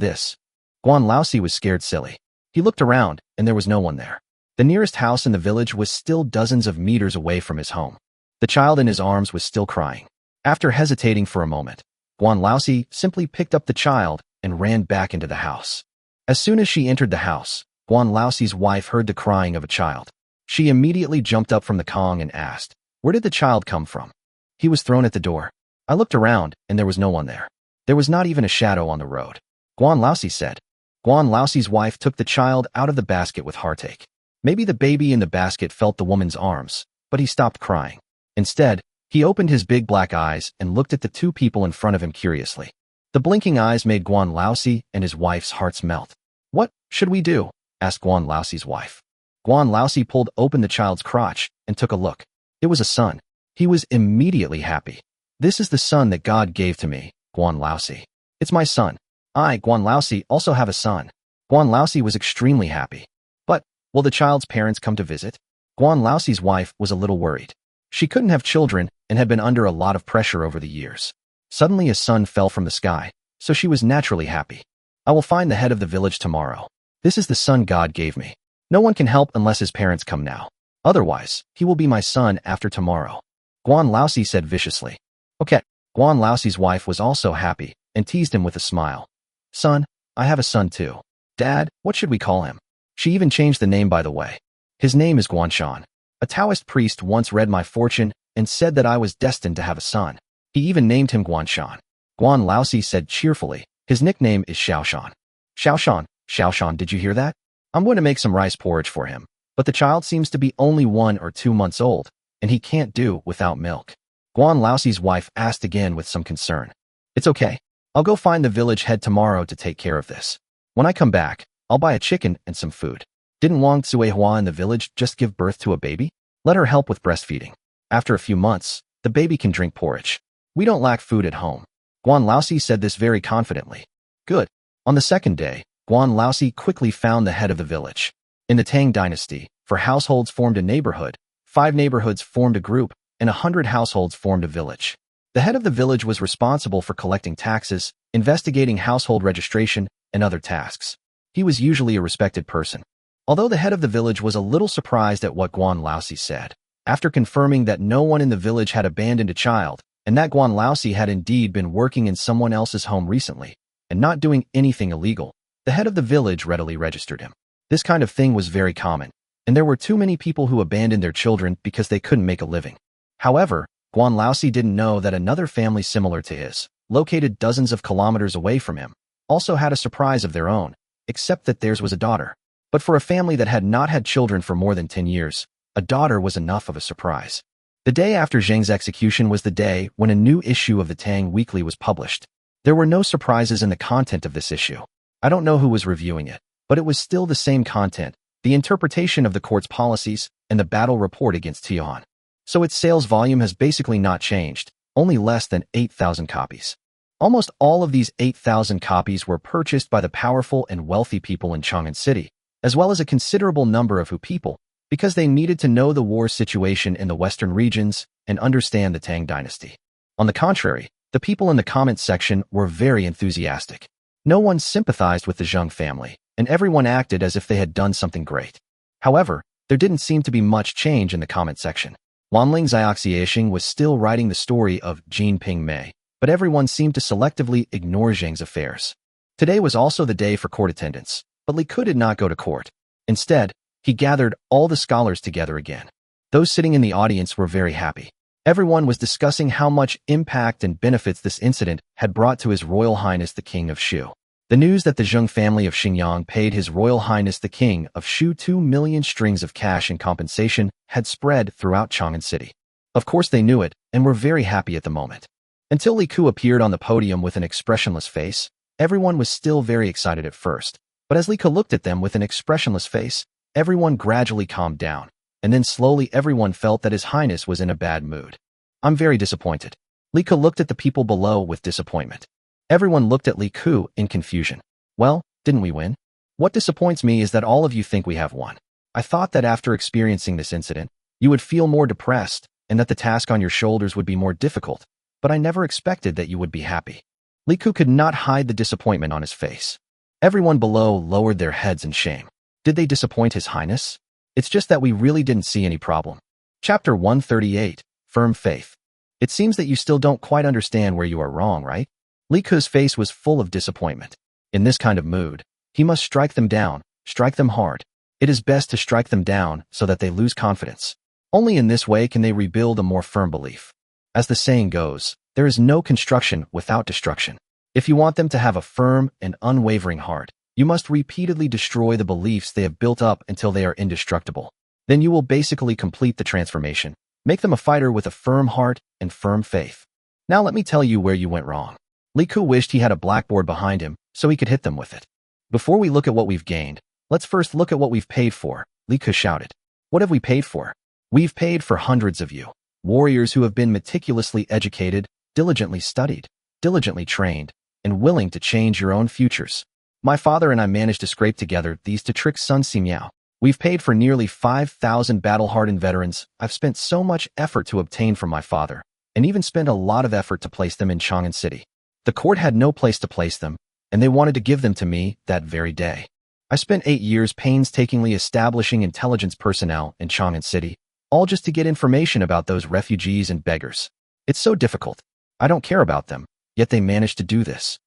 Guan Laosi was scared silly. He looked around, and there was no one there. The nearest house in the village was still dozens of meters away from his home. The child in his arms was still crying. After hesitating for a moment, Guan Laosi simply picked up the child and ran back into the house. As soon as she entered the house, Guan Laosi's wife heard the crying of a child. She immediately jumped up from the Kong and asked, "Where did the child come from?" "He was thrown at the door. I looked around, and there was no one there. There was not even a shadow on the road," Guan Laosi said. Guan Laosi's wife took the child out of the basket with heartache. Maybe the baby in the basket felt the woman's arms, but he stopped crying. Instead, he opened his big black eyes and looked at the two people in front of him curiously. The blinking eyes made Guan Laosi and his wife's hearts melt. "What should we do?" asked Guan Laosi's wife. Guan Laosi pulled open the child's crotch and took a look. It was a son. He was immediately happy. "This is the son that God gave to me, Guan Laosi. It's my son. I, Guan Laosi, also have a son." Guan Laosi was extremely happy. But, will the child's parents come to visit? Guan Laosi's wife was a little worried. She couldn't have children and had been under a lot of pressure over the years. Suddenly a son fell from the sky, so she was naturally happy. "I will find the head of the village tomorrow. This is the son God gave me. No one can help unless his parents come now. Otherwise, he will be my son after tomorrow," Guan Laosi said viciously. "Okay." Guan Laosi's wife was also happy and teased him with a smile. "Son, I have a son too. Dad, what should we call him?" She even changed the name, by the way. "His name is Guanshan. A Taoist priest once read my fortune and said that I was destined to have a son. He even named him Guanshan." Guan Laosi said cheerfully, "His nickname is Xiaoshan." Xiaoshan, did you hear that? I'm going to make some rice porridge for him, but the child seems to be only 1 or 2 months old, and he can't do without milk." Guan Laosi's wife asked again with some concern. "It's okay. I'll go find the village head tomorrow to take care of this. When I come back, I'll buy a chicken and some food. Didn't Wang Tsuehua in the village just give birth to a baby? Let her help with breastfeeding. After a few months, the baby can drink porridge. We don't lack food at home." Guan Laosi said this very confidently. Good. On the second day, Guan Laosi quickly found the head of the village. In the Tang dynasty, for households formed a neighborhood, 5 neighborhoods formed a group, and 100 households formed a village. The head of the village was responsible for collecting taxes, investigating household registration, and other tasks. He was usually a respected person. Although the head of the village was a little surprised at what Guan Laosi said, after confirming that no one in the village had abandoned a child, and that Guan Laosi had indeed been working in someone else's home recently, and not doing anything illegal, the head of the village readily registered him. This kind of thing was very common, and there were too many people who abandoned their children because they couldn't make a living. However, Guan Laosi didn't know that another family similar to his, located dozens of kilometers away from him, also had a surprise of their own, except that theirs was a daughter. But for a family that had not had children for more than 10 years, a daughter was enough of a surprise. The day after Zheng's execution was the day when a new issue of the Tang Weekly was published. There were no surprises in the content of this issue. I don't know who was reviewing it, but it was still the same content, the interpretation of the court's policies, and the battle report against Tian. So its sales volume has basically not changed, only less than 8,000 copies. Almost all of these 8,000 copies were purchased by the powerful and wealthy people in Chang'an City, as well as a considerable number of people, because they needed to know the war situation in the western regions and understand the Tang dynasty. On the contrary, the people in the comments section were very enthusiastic. No one sympathized with the Zheng family, and everyone acted as if they had done something great. However, there didn't seem to be much change in the comment section. Wanling Xiaoxiashing was still writing the story of Jin Ping Mei, but everyone seemed to selectively ignore Zheng's affairs. Today was also the day for court attendance, but Li Ku did not go to court. Instead, he gathered all the scholars together again. Those sitting in the audience were very happy. Everyone was discussing how much impact and benefits this incident had brought to His Royal Highness the King of Shu. The news that the Zheng family of Xinjiang paid His Royal Highness the King of Shu 2 million strings of cash in compensation had spread throughout Chang'an City. Of course they knew it and were very happy at the moment. Until Li Ku appeared on the podium with an expressionless face, everyone was still very excited at first. But as Li Ku looked at them with an expressionless face, everyone gradually calmed down, and then slowly everyone felt that His Highness was in a bad mood. "I'm very disappointed." Li Ku looked at the people below with disappointment. Everyone looked at Li Ku in confusion. "Well, didn't we win? What disappoints me is that all of you think we have won. I thought that after experiencing this incident, you would feel more depressed and that the task on your shoulders would be more difficult, but I never expected that you would be happy." Li Ku could not hide the disappointment on his face. Everyone below lowered their heads in shame. Did they disappoint His Highness? It's just that we really didn't see any problem. Chapter 138, Firm Faith. It seems that you still don't quite understand where you are wrong, right? Li Ku's face was full of disappointment. In this kind of mood, he must strike them down, strike them hard. It is best to strike them down so that they lose confidence. Only in this way can they rebuild a more firm belief. As the saying goes, there is no construction without destruction. If you want them to have a firm and unwavering heart, You must repeatedly destroy the beliefs they have built up until they are indestructible. Then you will basically complete the transformation. Make them a fighter with a firm heart and firm faith. Now let me tell you where you went wrong. Li Ku wished he had a blackboard behind him so he could hit them with it. Before we look at what we've gained, let's first look at what we've paid for, Li Ku shouted. What have we paid for? We've paid for hundreds of you, warriors who have been meticulously educated, diligently studied, diligently trained, and willing to change your own futures. My father and I managed to scrape together these to trick Sun Simiao. We've paid for nearly 5,000 battle-hardened veterans I've spent so much effort to obtain from my father, and even spent a lot of effort to place them in Chang'an City. The court had no place to place them, and they wanted to give them to me that very day. I spent 8 years painstakingly establishing intelligence personnel in Chang'an City, all just to get information about those refugees and beggars. It's so difficult. I don't care about them, yet they managed to do this.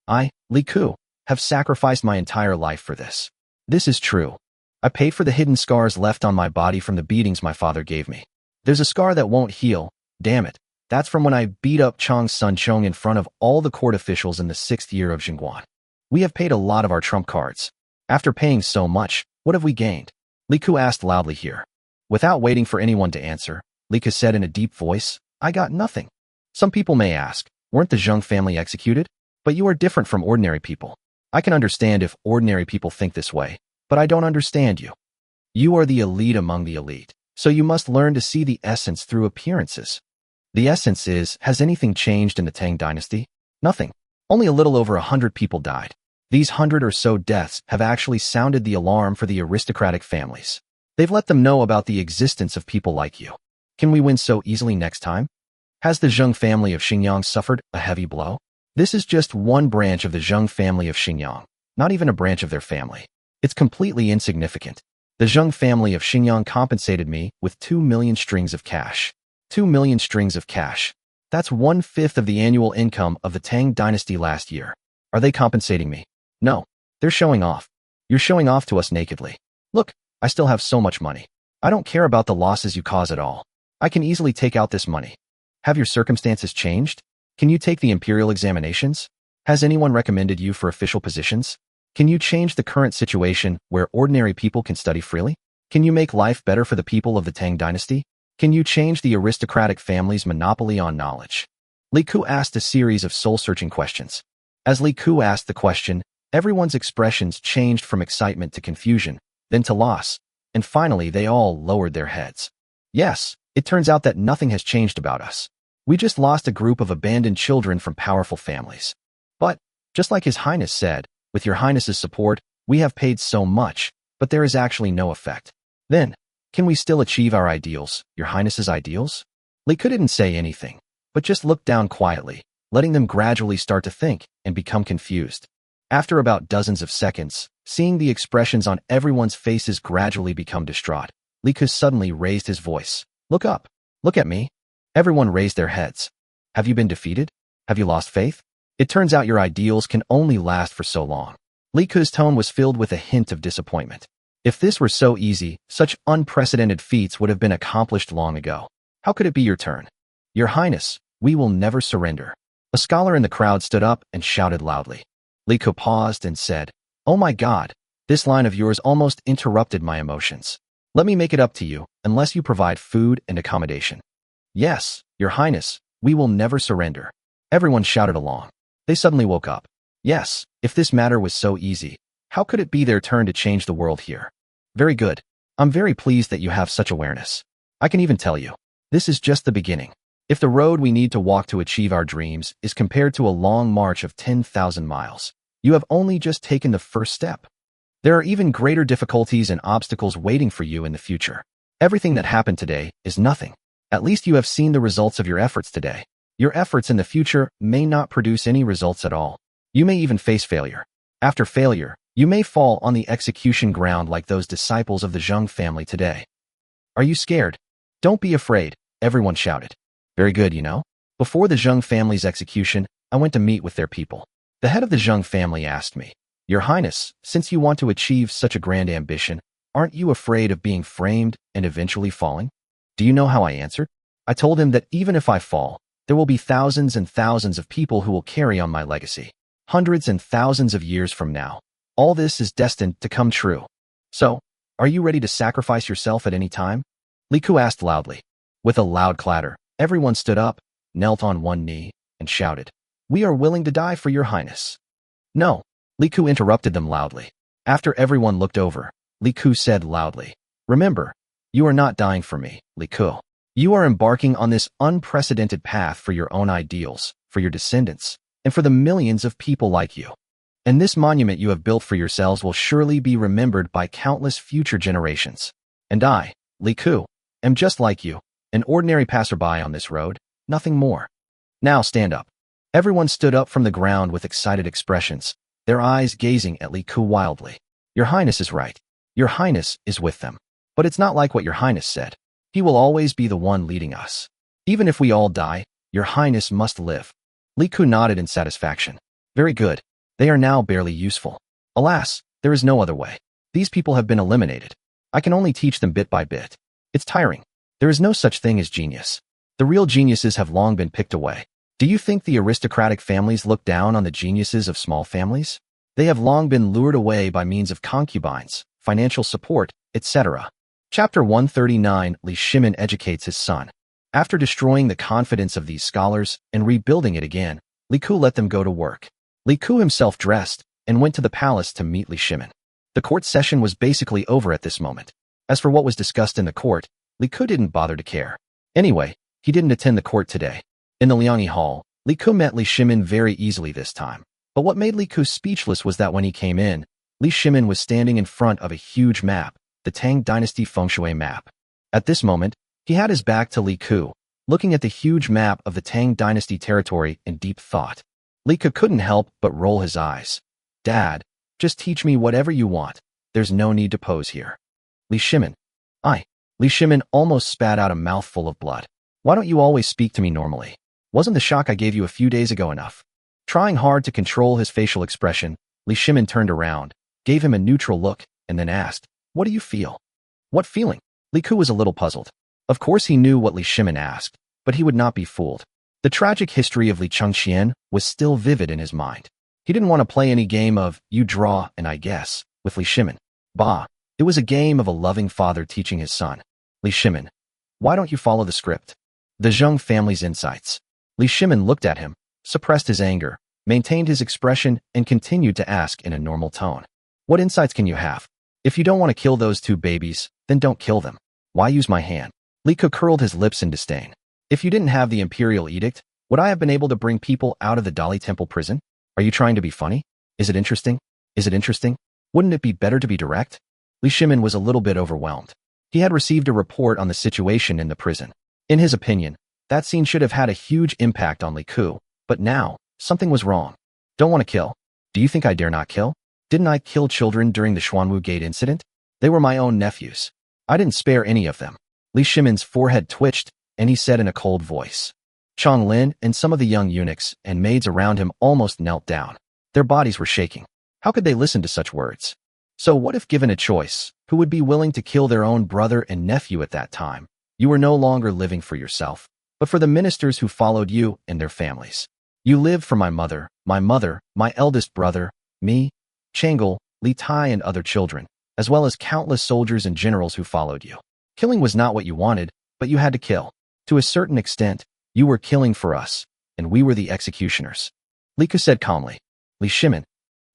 I, Li Ku, have sacrificed my entire life for this. This is true. I paid for the hidden scars left on my body from the beatings my father gave me. There's a scar that won't heal, damn it. That's from when I beat up Chang's son Chong in front of all the court officials in the 6th year of Xinguan. We have paid a lot of our trump cards. After paying so much, what have we gained? Li Ku asked loudly here. Without waiting for anyone to answer, Li Ku said in a deep voice, I got nothing. Some people may ask, weren't the Zheng family executed? But you are different from ordinary people. I can understand if ordinary people think this way, but I don't understand you. You are the elite among the elite, so you must learn to see the essence through appearances. The essence is, has anything changed in the Tang dynasty? Nothing. Only a little over 100 people died. These 100 or so deaths have actually sounded the alarm for the aristocratic families. They've let them know about the existence of people like you. Can we win so easily next time? Has the Zheng family of Xingyang suffered a heavy blow? This is just one branch of the Zheng family of Xingyang, not even a branch of their family. It's completely insignificant. The Zheng family of Xingyang compensated me with 2 million strings of cash. 2 million strings of cash. That's 1/5 of the annual income of the Tang dynasty last year. Are they compensating me? No. They're showing off. You're showing off to us nakedly. Look, I still have so much money. I don't care about the losses you cause at all. I can easily take out this money. Have your circumstances changed? Can you take the imperial examinations? Has anyone recommended you for official positions? Can you change the current situation where ordinary people can study freely? Can you make life better for the people of the Tang dynasty? Can you change the aristocratic family's monopoly on knowledge? Li Ku asked a series of soul-searching questions. As Li Ku asked the question, everyone's expressions changed from excitement to confusion, then to loss, and finally they all lowered their heads. Yes, it turns out that nothing has changed about us. We just lost a group of abandoned children from powerful families. But, just like His Highness said, with Your Highness's support, we have paid so much, but there is actually no effect. Then, can we still achieve our ideals, Your Highness's ideals? Li Ku didn't say anything, but just looked down quietly, letting them gradually start to think and become confused. After about dozens of seconds, seeing the expressions on everyone's faces gradually become distraught, Li Ku suddenly raised his voice. Look up. Look at me. Everyone raised their heads. Have you been defeated? Have you lost faith? It turns out your ideals can only last for so long. Li Ku's tone was filled with a hint of disappointment. If this were so easy, such unprecedented feats would have been accomplished long ago. How could it be your turn? Your Highness, we will never surrender. A scholar in the crowd stood up and shouted loudly. Li Ku paused and said, Oh my God, this line of yours almost interrupted my emotions. Let me make it up to you, unless you provide food and accommodation. Yes, Your Highness, we will never surrender. Everyone shouted along. They suddenly woke up. Yes, if this matter was so easy, how could it be their turn to change the world here? Very good. I'm very pleased that you have such awareness. I can even tell you, this is just the beginning. If the road we need to walk to achieve our dreams is compared to a long march of 10,000 miles, you have only just taken the first step. There are even greater difficulties and obstacles waiting for you in the future. Everything that happened today is nothing. At least you have seen the results of your efforts today. Your efforts in the future may not produce any results at all. You may even face failure. After failure, you may fall on the execution ground like those disciples of the Zheng family today. Are you scared? Don't be afraid, everyone shouted. Very good, you know. Before the Zheng family's execution, I went to meet with their people. The head of the Zheng family asked me, Your Highness, since you want to achieve such a grand ambition, aren't you afraid of being framed and eventually falling? Do you know how I answered? I told him that even if I fall, there will be thousands and thousands of people who will carry on my legacy. Hundreds and thousands of years from now, All this is destined to come true. So, are you ready to sacrifice yourself at any time? Li Ku asked loudly. With a loud clatter, everyone stood up, knelt on one knee, and shouted, "We are willing to die for your highness." No, Li Ku interrupted them loudly. After everyone looked over, Li Ku said loudly, "Remember, you are not dying for me, Li Ku. You are embarking on this unprecedented path for your own ideals, for your descendants, and for the millions of people like you. And this monument you have built for yourselves will surely be remembered by countless future generations. And I, Li Ku, am just like you, an ordinary passerby on this road, nothing more. Now stand up." Everyone stood up from the ground with excited expressions, their eyes gazing at Li Ku wildly. "Your Highness is right. Your Highness is with them. But it's not like what your Highness said. He will always be the one leading us. Even if we all die, your Highness must live." Li Ku nodded in satisfaction. "Very good. They are now barely useful. Alas, there is no other way. These people have been eliminated. I can only teach them bit by bit. It's tiring. There is no such thing as genius. The real geniuses have long been picked away. Do you think the aristocratic families look down on the geniuses of small families? They have long been lured away by means of concubines, financial support, etc." Chapter 139. Li Shimin educates his son. After destroying the confidence of these scholars and rebuilding it again, Li Ku let them go to work. Li Ku himself dressed and went to the palace to meet Li Shimin. The court session was basically over at this moment. As for what was discussed in the court, Li Ku didn't bother to care. Anyway, he didn't attend the court today. In the Liangyi Hall, Li Ku met Li Shimin very easily this time. But what made Li Ku speechless was that when he came in, Li Shimin was standing in front of a huge map, the Tang Dynasty Feng Shui map. At this moment, he had his back to Li Ku, looking at the huge map of the Tang Dynasty territory in deep thought. Li Ku couldn't help but roll his eyes. "Dad, just teach me whatever you want. There's no need to pose here." Li Shimin. Li Shimin almost spat out a mouthful of blood. "Why don't you always speak to me normally? Wasn't the shock I gave you a few days ago enough?" Trying hard to control his facial expression, Li Shimin turned around, gave him a neutral look, and then asked, "What do you feel?" "What feeling?" Li Ku was a little puzzled. Of course he knew what Li Shimin asked, but he would not be fooled. The tragic history of Li Chengxian was still vivid in his mind. He didn't want to play any game of "you draw and I guess" with Li Shimin. Bah, it was a game of a loving father teaching his son. "Li Shimin, why don't you follow the script?" The Zheng family's insights. Li Shimin looked at him, suppressed his anger, maintained his expression, and continued to ask in a normal tone. "What insights can you have? If you don't want to kill those two babies, then don't kill them. Why use my hand?" Li Ku curled his lips in disdain. "If you didn't have the imperial edict, would I have been able to bring people out of the Dali Temple prison? Are you trying to be funny? Is it interesting? Is it interesting? Wouldn't it be better to be direct?" Li Shimin was a little bit overwhelmed. He had received a report on the situation in the prison. In his opinion, that scene should have had a huge impact on Li Ku, but now, something was wrong. "Don't want to kill? Do you think I dare not kill? Didn't I kill children during the Xuanwu Gate incident? They were my own nephews. I didn't spare any of them." Li Shimin's forehead twitched, and he said in a cold voice. Chong Lin and some of the young eunuchs and maids around him almost knelt down. Their bodies were shaking. How could they listen to such words? So what if given a choice, who would be willing to kill their own brother and nephew at that time? You were no longer living for yourself, but for the ministers who followed you and their families. You lived for my mother, my eldest brother, me, Changel, Li Tai and other children, as well as countless soldiers and generals who followed you. Killing was not what you wanted, but you had to kill. To a certain extent, you were killing for us, and we were the executioners." Li Ku said calmly. "Li Shimin,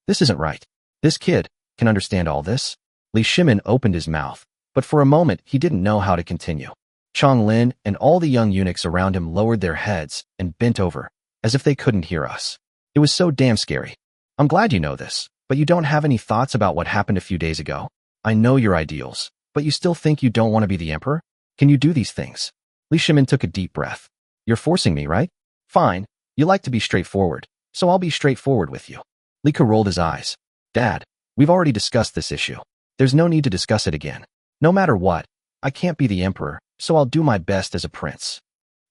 this isn't right. This kid can understand all this?" Li Shimin opened his mouth, but for a moment he didn't know how to continue. Chong Lin and all the young eunuchs around him lowered their heads and bent over, as if they couldn't hear us. It was so damn scary. "I'm glad you know this, but you don't have any thoughts about what happened a few days ago. I know your ideals, but you still think you don't want to be the emperor? Can you do these things?" Li Shimin took a deep breath. "You're forcing me, right? Fine, you like to be straightforward, so I'll be straightforward with you." Li Ku rolled his eyes. "Dad, we've already discussed this issue. There's no need to discuss it again. No matter what, I can't be the emperor, so I'll do my best as a prince.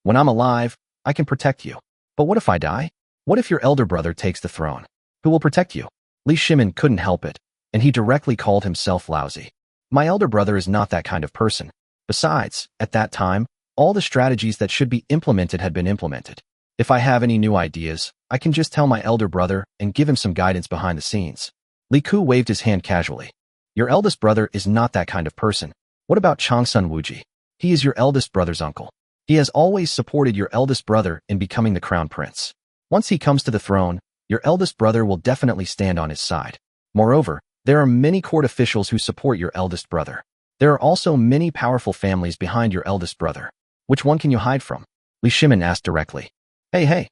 When I'm alive, I can protect you. But what if I die? What if your elder brother takes the throne? Who will protect you?" Li Shimin couldn't help it, and he directly called himself lousy. "My elder brother is not that kind of person. Besides, at that time, all the strategies that should be implemented had been implemented. If I have any new ideas, I can just tell my elder brother and give him some guidance behind the scenes. Li Ku waved his hand casually. Your eldest brother is not that kind of person. What about Changsun Wuji? He is your eldest brother's uncle. He has always supported your eldest brother in becoming the crown prince. Once he comes to the throne, your eldest brother will definitely stand on his side. Moreover, there are many court officials who support your eldest brother. There are also many powerful families behind your eldest brother. Which one can you hide from? Li Shimin asked directly. Hey,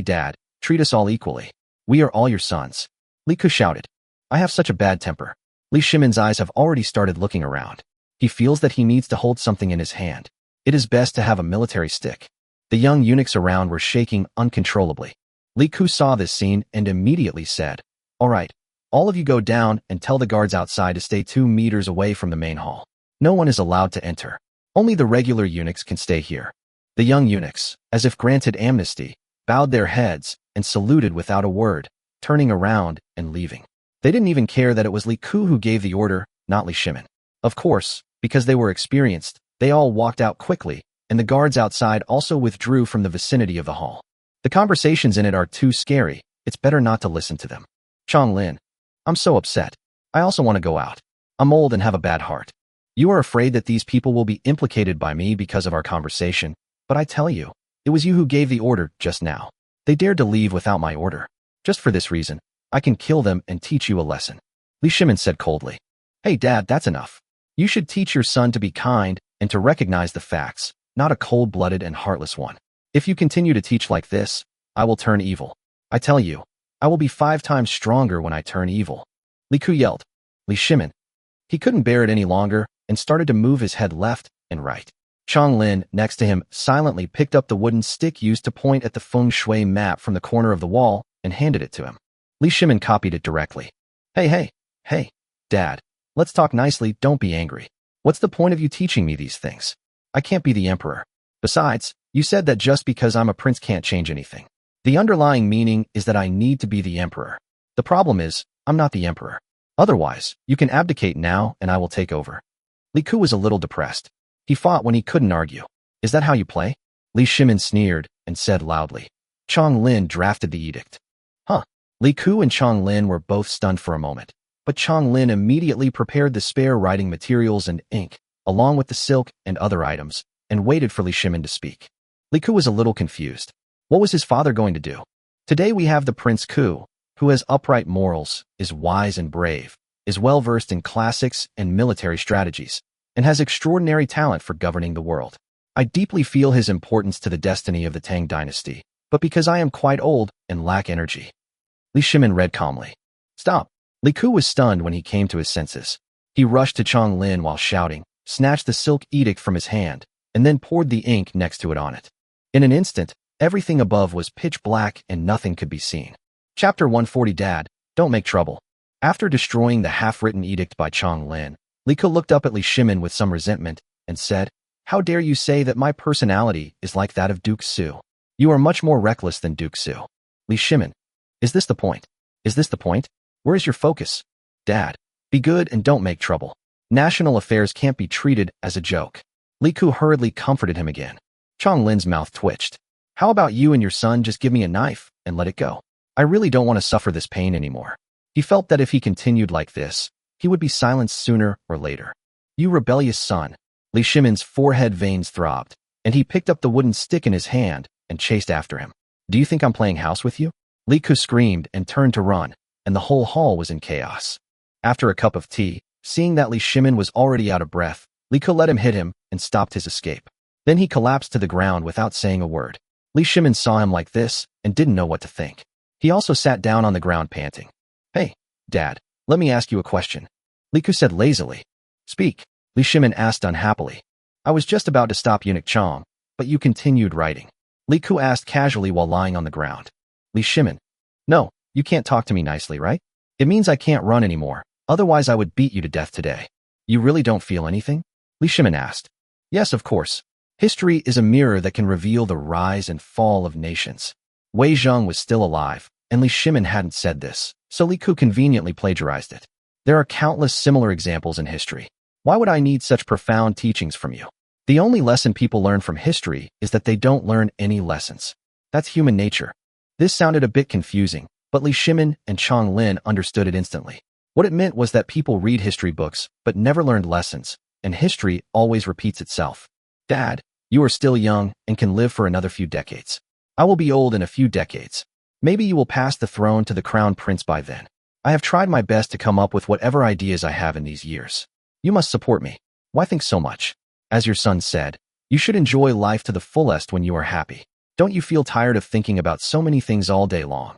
Dad, treat us all equally. We are all your sons. Li Ku shouted. I have such a bad temper. Li Shimin's eyes have already started looking around. He feels that he needs to hold something in his hand. It is best to have a military stick. The young eunuchs around were shaking uncontrollably. Li Ku saw this scene and immediately said, All right, all of you go down and tell the guards outside to stay 2 meters away from the main hall. No one is allowed to enter. Only the regular eunuchs can stay here. The young eunuchs, as if granted amnesty, bowed their heads and saluted without a word, turning around and leaving. They didn't even care that it was Li Ku who gave the order, not Li Shimin. Of course, because they were experienced, they all walked out quickly, and the guards outside also withdrew from the vicinity of the hall. The conversations in it are too scary. It's better not to listen to them. Chong Lin. I'm so upset. I also want to go out. I'm old and have a bad heart. You are afraid that these people will be implicated by me because of our conversation, but I tell you, it was you who gave the order just now. They dared to leave without my order. Just for this reason, I can kill them and teach you a lesson. Li Shimin said coldly. Hey Dad, that's enough. You should teach your son to be kind and to recognize the facts, not a cold-blooded and heartless one. If you continue to teach like this, I will turn evil. I tell you, I will be 5 times stronger when I turn evil. Li Ku yelled. Li Shimin. He couldn't bear it any longer and started to move his head left and right. Chong Lin, next to him, silently picked up the wooden stick used to point at the feng shui map from the corner of the wall and handed it to him. Li Shimin copied it directly. Hey, Dad. Let's talk nicely, don't be angry. What's the point of you teaching me these things? I can't be the emperor. Besides, you said that just because I'm a prince can't change anything. The underlying meaning is that I need to be the emperor. The problem is, I'm not the emperor. Otherwise, you can abdicate now and I will take over. Li Ku was a little depressed. He fought when he couldn't argue. Is that how you play? Li Shimin sneered and said loudly. Chong Lin drafted the edict. Li Ku and Chong Lin were both stunned for a moment, but Chong Lin immediately prepared the spare writing materials and ink, along with the silk and other items, and waited for Li Shimin to speak. Li Ku was a little confused. What was his father going to do? Today we have the Prince Ku, who has upright morals, is wise and brave, is well-versed in classics and military strategies, and has extraordinary talent for governing the world. I deeply feel his importance to the destiny of the Tang dynasty, but because I am quite old and lack energy. Li Shimin read calmly. Stop. Li Ku was stunned when he came to his senses. He rushed to Chong Lin while shouting, snatched the silk edict from his hand, and then poured the ink next to it on it. In an instant, everything above was pitch black and nothing could be seen. Chapter 140 Dad, don't make trouble. After destroying the half-written edict by Chong Lin, Li Ku looked up at Li Shimin with some resentment and said, How dare you say that my personality is like that of Duke Su? You are much more reckless than Duke Su. Li Shimin. Is this the point? Is this the point? Where is your focus? Dad, be good and don't make trouble. National affairs can't be treated as a joke. Li Ku hurriedly comforted him again. Chong Lin's mouth twitched. How about you and your son just give me a knife and let it go? I really don't want to suffer this pain anymore. He felt that if he continued like this, he would be silenced sooner or later. You rebellious son. Li Shimin's forehead veins throbbed, and he picked up the wooden stick in his hand and chased after him. Do you think I'm playing house with you? Li Ku screamed and turned to run, and the whole hall was in chaos. After a cup of tea, seeing that Li Shimin was already out of breath, Li Ku let him hit him and stopped his escape. Then he collapsed to the ground without saying a word. Li Shimin saw him like this and didn't know what to think. He also sat down on the ground panting. Hey, Dad, let me ask you a question. Li Ku said lazily. Speak, Li Shimin asked unhappily. I was just about to stop Eunuch Chong, but you continued writing. Li Ku asked casually while lying on the ground. Li Shimin. No, you can't talk to me nicely, right? It means I can't run anymore, otherwise I would beat you to death today. You really don't feel anything? Li Shimin asked. Yes, of course. History is a mirror that can reveal the rise and fall of nations. Wei Zheng was still alive, and Li Shimin hadn't said this, so Li Ku conveniently plagiarized it. There are countless similar examples in history. Why would I need such profound teachings from you? The only lesson people learn from history is that they don't learn any lessons. That's human nature. This sounded a bit confusing, but Li Shimin and Chong Lin understood it instantly. What it meant was that people read history books, but never learned lessons, and history always repeats itself. Dad, you are still young and can live for another few decades. I will be old in a few decades. Maybe you will pass the throne to the crown prince by then. I have tried my best to come up with whatever ideas I have in these years. You must support me. Why think so much? As your son said, you should enjoy life to the fullest when you are happy. Don't you feel tired of thinking about so many things all day long?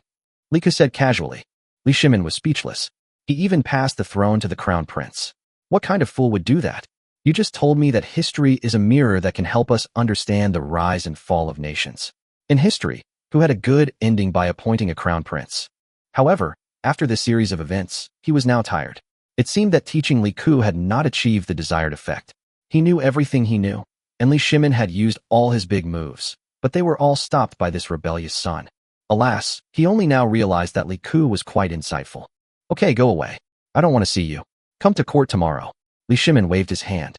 Li Ke said casually. Li Shimin was speechless. He even passed the throne to the crown prince. What kind of fool would do that? You just told me that history is a mirror that can help us understand the rise and fall of nations. In history, who had a good ending by appointing a crown prince. However, after this series of events, he was now tired. It seemed that teaching Li Ke had not achieved the desired effect. He knew everything he knew, and Li Shimin had used all his big moves, but they were all stopped by this rebellious son. Alas, he only now realized that Li Ke was quite insightful. Okay, go away. I don't want to see you. Come to court tomorrow. Li Shimin waved his hand.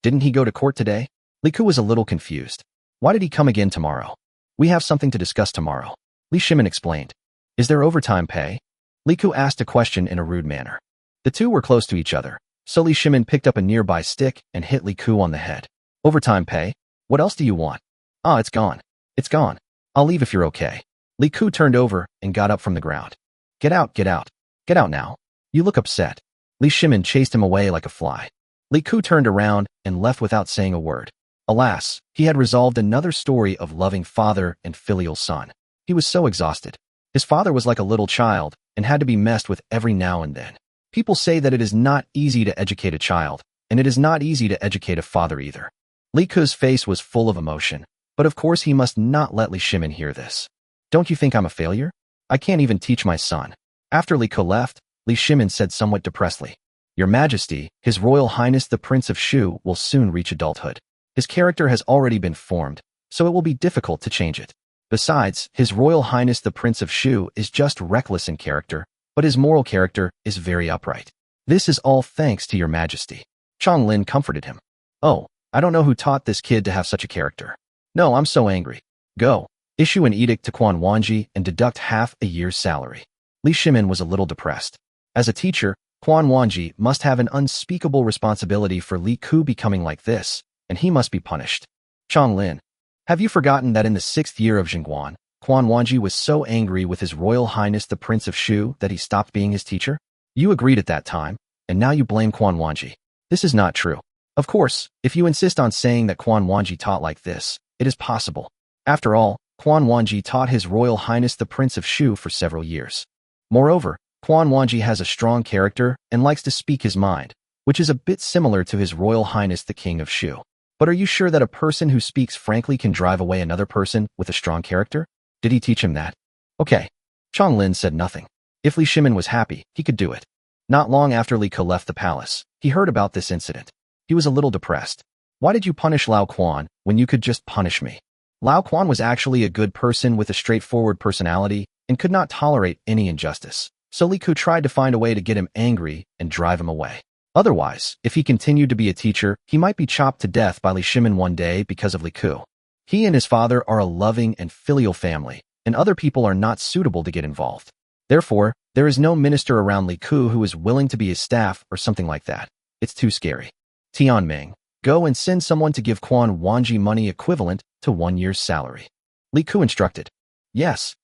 Didn't he go to court today? Li Ke was a little confused. Why did he come again tomorrow? We have something to discuss tomorrow. Li Shimin explained. Is there overtime pay? Li Ke asked a question in a rude manner. The two were close to each other, so Li Shimin picked up a nearby stick and hit Li Ke on the head. Overtime pay? What else do you want? It's gone. It's gone. I'll leave if you're okay. Li Ke turned over and got up from the ground. Get out, get out. Get out now. You look upset. Li Shimin chased him away like a fly. Li Ke turned around and left without saying a word. Alas, he had resolved another story of loving father and filial son. He was so exhausted. His father was like a little child and had to be messed with every now and then. People say that it is not easy to educate a child, and it is not easy to educate a father either. Li Ke's face was full of emotion, but of course he must not let Li Shimin hear this. Don't you think I'm a failure? I can't even teach my son. After Li Ke left, Li Shimin said somewhat depressedly, Your Majesty, His Royal Highness the Prince of Shu will soon reach adulthood. His character has already been formed, so it will be difficult to change it. Besides, His Royal Highness the Prince of Shu is just reckless in character, but his moral character is very upright. This is all thanks to your Majesty. Chong Lin comforted him. Oh, I don't know who taught this kid to have such a character. No, I'm so angry. Go, issue an edict to Quan Wanji and deduct half a year's salary. Li Shimin was a little depressed. As a teacher, Quan Wanji must have an unspeakable responsibility for Li Ke becoming like this, and he must be punished. Chong Lin, have you forgotten that in the 6th year of Jingguan, Quan Wanji was so angry with His Royal Highness the Prince of Shu that he stopped being his teacher? You agreed at that time, and now you blame Quan Wanji. This is not true. Of course, if you insist on saying that Quan Wanji taught like this, it is possible. After all, Quan Wanji taught His Royal Highness the Prince of Shu for several years. Moreover, Quan Wanji has a strong character and likes to speak his mind, which is a bit similar to His Royal Highness the King of Shu. But are you sure that a person who speaks frankly can drive away another person with a strong character? Did he teach him that? Okay. Chong Lin said nothing. If Li Shimin was happy, he could do it. Not long after Li Ke left the palace, he heard about this incident. He was a little depressed. Why did you punish Lao Quan when you could just punish me? Lao Quan was actually a good person with a straightforward personality and could not tolerate any injustice. So Li Ke tried to find a way to get him angry and drive him away. Otherwise, if he continued to be a teacher, he might be chopped to death by Li Shimin one day because of Li Ke. He and his father are a loving and filial family, and other people are not suitable to get involved. Therefore, there is no minister around Li Ke who is willing to be his staff or something like that. It's too scary. Tianming, go and send someone to give Quan Wanji money equivalent to 1 year's salary. Li Ke instructed. Yes.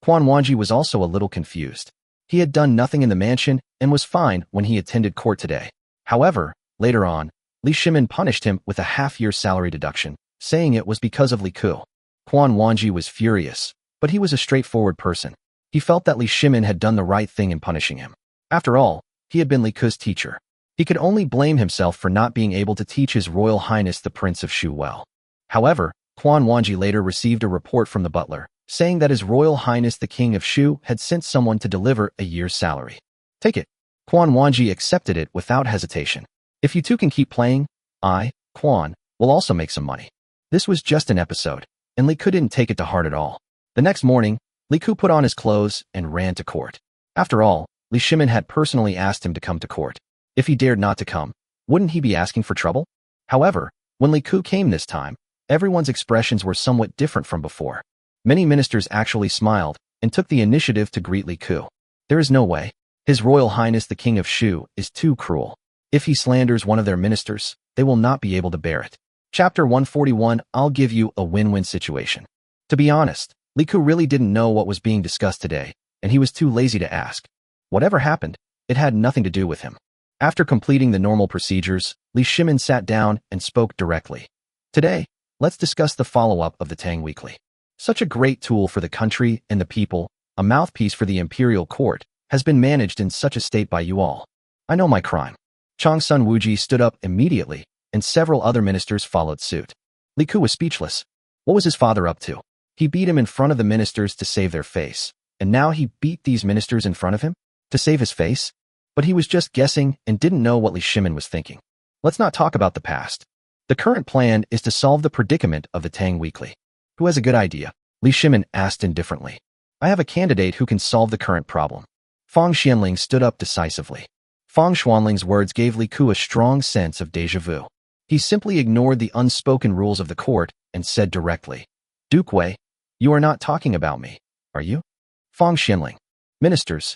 Quan Wanji was also a little confused. He had done nothing in the mansion and was fine when he attended court today. However, later on, Li Shimin punished him with a half-year salary deduction, saying it was because of Li Ke. Quan Wanji was furious, but he was a straightforward person. He felt that Li Shimin had done the right thing in punishing him. After all, he had been Li Ke's teacher. He could only blame himself for not being able to teach His Royal Highness the Prince of Shu well. However, Quan Wanji later received a report from the butler, saying that His Royal Highness the King of Shu had sent someone to deliver a year's salary. Take it. Quan Wanji accepted it without hesitation. If you two can keep playing, I, Quan, will also make some money. This was just an episode, and Li Ke didn't take it to heart at all. The next morning, Li Ke put on his clothes and ran to court. After all, Li Shimin had personally asked him to come to court. If he dared not to come, wouldn't he be asking for trouble? However, when Li Ke came this time, everyone's expressions were somewhat different from before. Many ministers actually smiled and took the initiative to greet Li Ke. There is no way. His Royal Highness the King of Shu is too cruel. If he slanders one of their ministers, they will not be able to bear it. Chapter 141, I'll give you a win-win situation. To be honest, Li Ku really didn't know what was being discussed today, and he was too lazy to ask. Whatever happened, it had nothing to do with him. After completing the normal procedures, Li Shimin sat down and spoke directly. Today, let's discuss the follow-up of the Tang Weekly. Such a great tool for the country and the people, a mouthpiece for the imperial court, has been managed in such a state by you all. I know my crime. Changsun Wuji stood up immediately, and several other ministers followed suit. Li Ku was speechless. What was his father up to? He beat him in front of the ministers to save their face, and now he beat these ministers in front of him? To save his face? But he was just guessing and didn't know what Li Shimin was thinking. Let's not talk about the past. The current plan is to solve the predicament of the Tang Weekly. Who has a good idea? Li Shimin asked indifferently. I have a candidate who can solve the current problem. Fang Xianling stood up decisively. Fang Xuanling's words gave Li Ku a strong sense of déjà vu. He simply ignored the unspoken rules of the court and said directly, Duke Wei, you are not talking about me, are you? Fang Xianling. Ministers.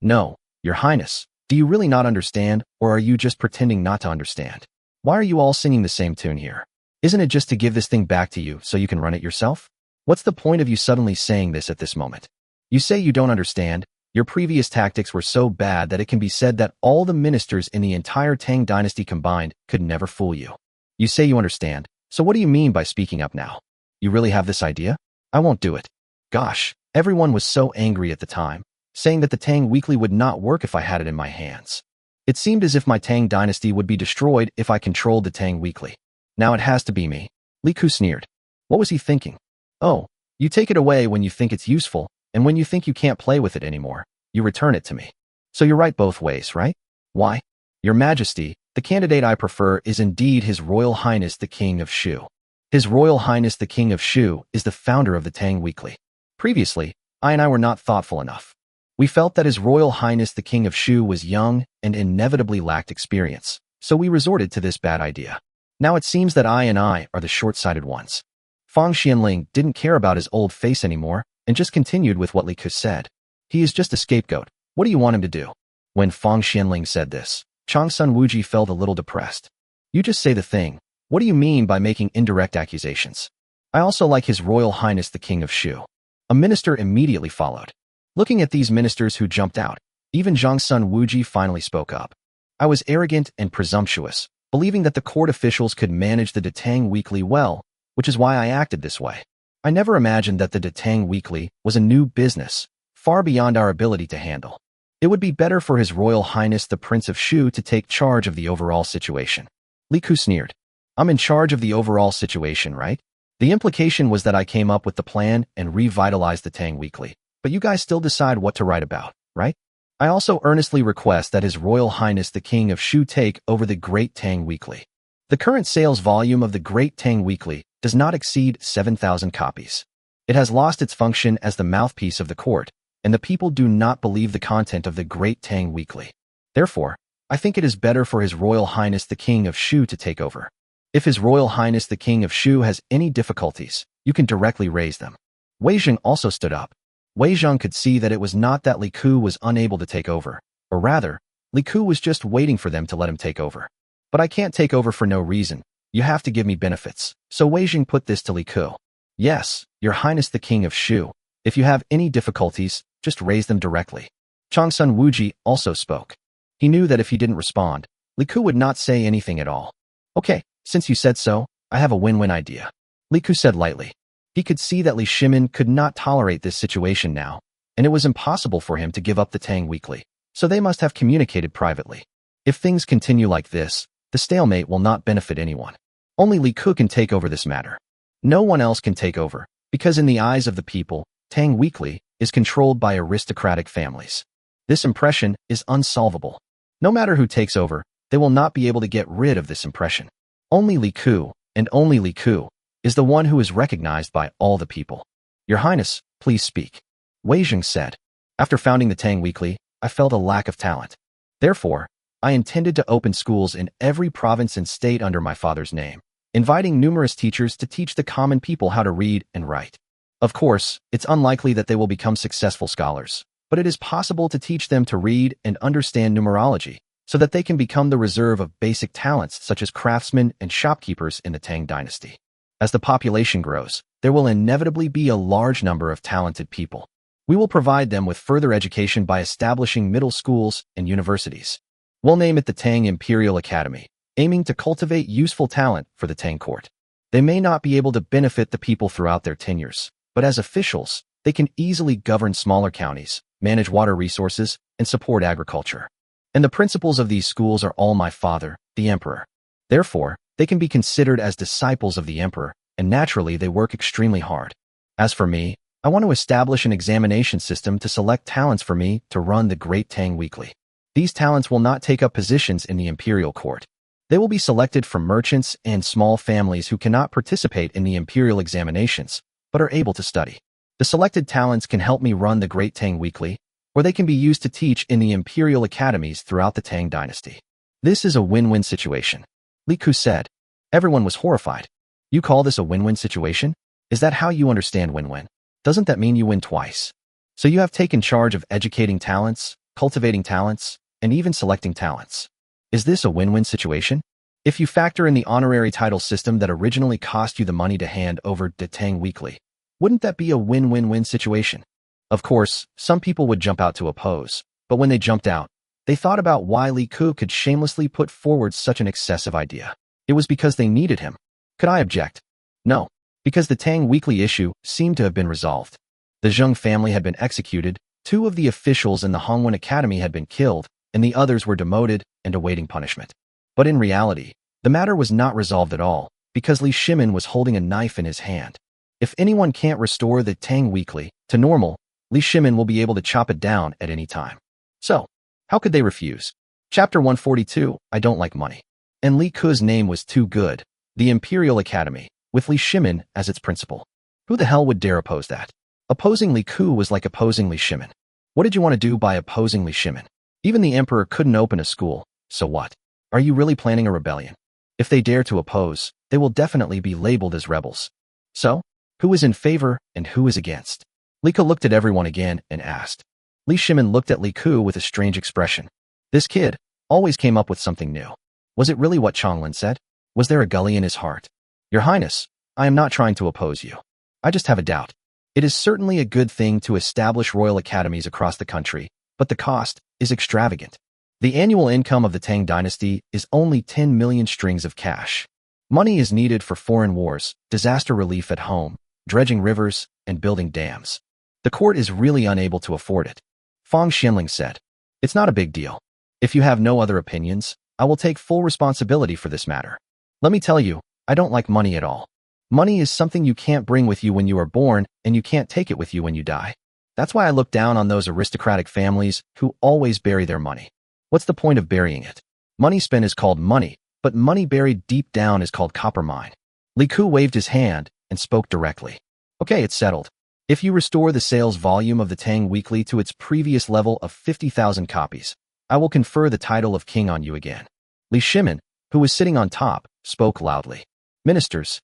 No, Your Highness. Do you really not understand, or are you just pretending not to understand? Why are you all singing the same tune here? Isn't it just to give this thing back to you so you can run it yourself? What's the point of you suddenly saying this at this moment? You say you don't understand. Your previous tactics were so bad that it can be said that all the ministers in the entire Tang dynasty combined could never fool you. You say you understand, so what do you mean by speaking up now? You really have this idea? I won't do it. Gosh, everyone was so angry at the time, saying that the Tang Weekly would not work if I had it in my hands. It seemed as if my Tang dynasty would be destroyed if I controlled the Tang Weekly. Now it has to be me. Li Ku sneered. What was he thinking? Oh, you take it away when you think it's useful, and when you think you can't play with it anymore, you return it to me. So you're right both ways, right? Why? Your Majesty, the candidate I prefer is indeed His Royal Highness the King of Shu. His Royal Highness the King of Shu is the founder of the Tang Weekly. Previously, I were not thoughtful enough. We felt that His Royal Highness the King of Shu was young and inevitably lacked experience, so we resorted to this bad idea. Now it seems that I are the short-sighted ones. Fang Xianling didn't care about his old face anymore and just continued with what Li Ku said. He is just a scapegoat. What do you want him to do? When Fang Xianling said this, Changsun Wuji felt a little depressed. You just say the thing. What do you mean by making indirect accusations? I also like His Royal Highness the King of Shu. A minister immediately followed. Looking at these ministers who jumped out, even Changsun Wuji finally spoke up. I was arrogant and presumptuous, believing that the court officials could manage the Tang Weekly well, which is why I acted this way. I never imagined that the Tang Weekly was a new business, far beyond our ability to handle. It would be better for His Royal Highness the Prince of Shu to take charge of the overall situation. Li Ku sneered. I'm in charge of the overall situation, right? The implication was that I came up with the plan and revitalized the Tang Weekly, but you guys still decide what to write about, right? I also earnestly request that His Royal Highness the King of Shu take over the Great Tang Weekly. The current sales volume of the Great Tang Weekly does not exceed 7,000 copies. It has lost its function as the mouthpiece of the court, and the people do not believe the content of the Great Tang Weekly. Therefore, I think it is better for His Royal Highness the King of Shu to take over. If His Royal Highness the King of Shu has any difficulties, you can directly raise them. Wei Zheng also stood up. Wei Zheng could see that it was not that Li Ku was unable to take over, or rather, Li Ku was just waiting for them to let him take over. But I can't take over for no reason. You have to give me benefits. So Wei Zheng put this to Li Ku. Yes, Your Highness the King of Shu. If you have any difficulties, just raise them directly. Changsun Wuji also spoke. He knew that if he didn't respond, Li Ku would not say anything at all. Okay, since you said so, I have a win-win idea. Li Ku said lightly. He could see that Li Shimin could not tolerate this situation now, and it was impossible for him to give up the Tang Weekly, so they must have communicated privately. If things continue like this, the stalemate will not benefit anyone. Only Li Ku can take over this matter. No one else can take over, because in the eyes of the people, Tang Weekly is controlled by aristocratic families. This impression is unsolvable. No matter who takes over, they will not be able to get rid of this impression. Only Li Ku, and only Li Ku, is the one who is recognized by all the people. Your Highness, please speak. Wei Zheng said. After founding the Tang Weekly, I felt a lack of talent. Therefore, I intended to open schools in every province and state under my father's name, inviting numerous teachers to teach the common people how to read and write. Of course, it's unlikely that they will become successful scholars, but it is possible to teach them to read and understand numerology so that they can become the reserve of basic talents such as craftsmen and shopkeepers in the Tang dynasty. As the population grows, there will inevitably be a large number of talented people. We will provide them with further education by establishing middle schools and universities. We'll name it the Tang Imperial Academy, aiming to cultivate useful talent for the Tang court. They may not be able to benefit the people throughout their tenures, but as officials, they can easily govern smaller counties, manage water resources, and support agriculture. And the principals of these schools are all my father, the emperor. Therefore, they can be considered as disciples of the emperor, and naturally they work extremely hard. As for me, I want to establish an examination system to select talents for me to run the Great Tang Weekly. These talents will not take up positions in the imperial court. They will be selected from merchants and small families who cannot participate in the imperial examinations, but are able to study. The selected talents can help me run the Great Tang Weekly, or they can be used to teach in the imperial academies throughout the Tang dynasty. This is a win-win situation. Li Ku said. Everyone was horrified. You call this a win-win situation? Is that how you understand win-win? Doesn't that mean you win twice? So you have taken charge of educating talents, cultivating talents, and even selecting talents. Is this a win-win situation? If you factor in the honorary title system that originally cost you the money to hand over the Tang Weekly, wouldn't that be a win-win-win situation? Of course, some people would jump out to oppose, but when they jumped out, they thought about why Li Ku could shamelessly put forward such an excessive idea. It was because they needed him. Could I object? No, because the Tang Weekly issue seemed to have been resolved. The Zheng family had been executed, 2 of the officials in the Hongwen Academy had been killed, and the others were demoted and awaiting punishment. But in reality, the matter was not resolved at all, because Li Shimin was holding a knife in his hand. If anyone can't restore the Tang Weekly to normal, Li Shimin will be able to chop it down at any time. So, how could they refuse? Chapter 142, I don't like money. And Li Ku's name was too good, the Imperial Academy, with Li Shimin as its principal. Who the hell would dare oppose that? Opposing Li Ku was like opposing Li Shimin. What did you want to do by opposing Li Shimin? Even the emperor couldn't open a school, so what? Are you really planning a rebellion? If they dare to oppose, they will definitely be labeled as rebels. So, who is in favor and who is against? Li Ku looked at everyone again and asked. Li Shimin looked at Li Ku with a strange expression. This kid always came up with something new. Was it really what Changlin said? Was there a gully in his heart? Your Highness, I am not trying to oppose you. I just have a doubt. It is certainly a good thing to establish royal academies across the country, but the cost is extravagant. The annual income of the Tang dynasty is only 10 million strings of cash. Money is needed for foreign wars, disaster relief at home, dredging rivers, and building dams. The court is really unable to afford it. Fang Xianling said. It's not a big deal. If you have no other opinions, I will take full responsibility for this matter. Let me tell you, I don't like money at all. Money is something you can't bring with you when you are born, and you can't take it with you when you die. That's why I look down on those aristocratic families who always bury their money. What's the point of burying it? Money spent is called money, but money buried deep down is called copper mine. Li Ku waved his hand and spoke directly. Okay, it's settled. If you restore the sales volume of the Tang Weekly to its previous level of 50,000 copies, I will confer the title of king on you again. Li Shimin, who was sitting on top, spoke loudly. Ministers.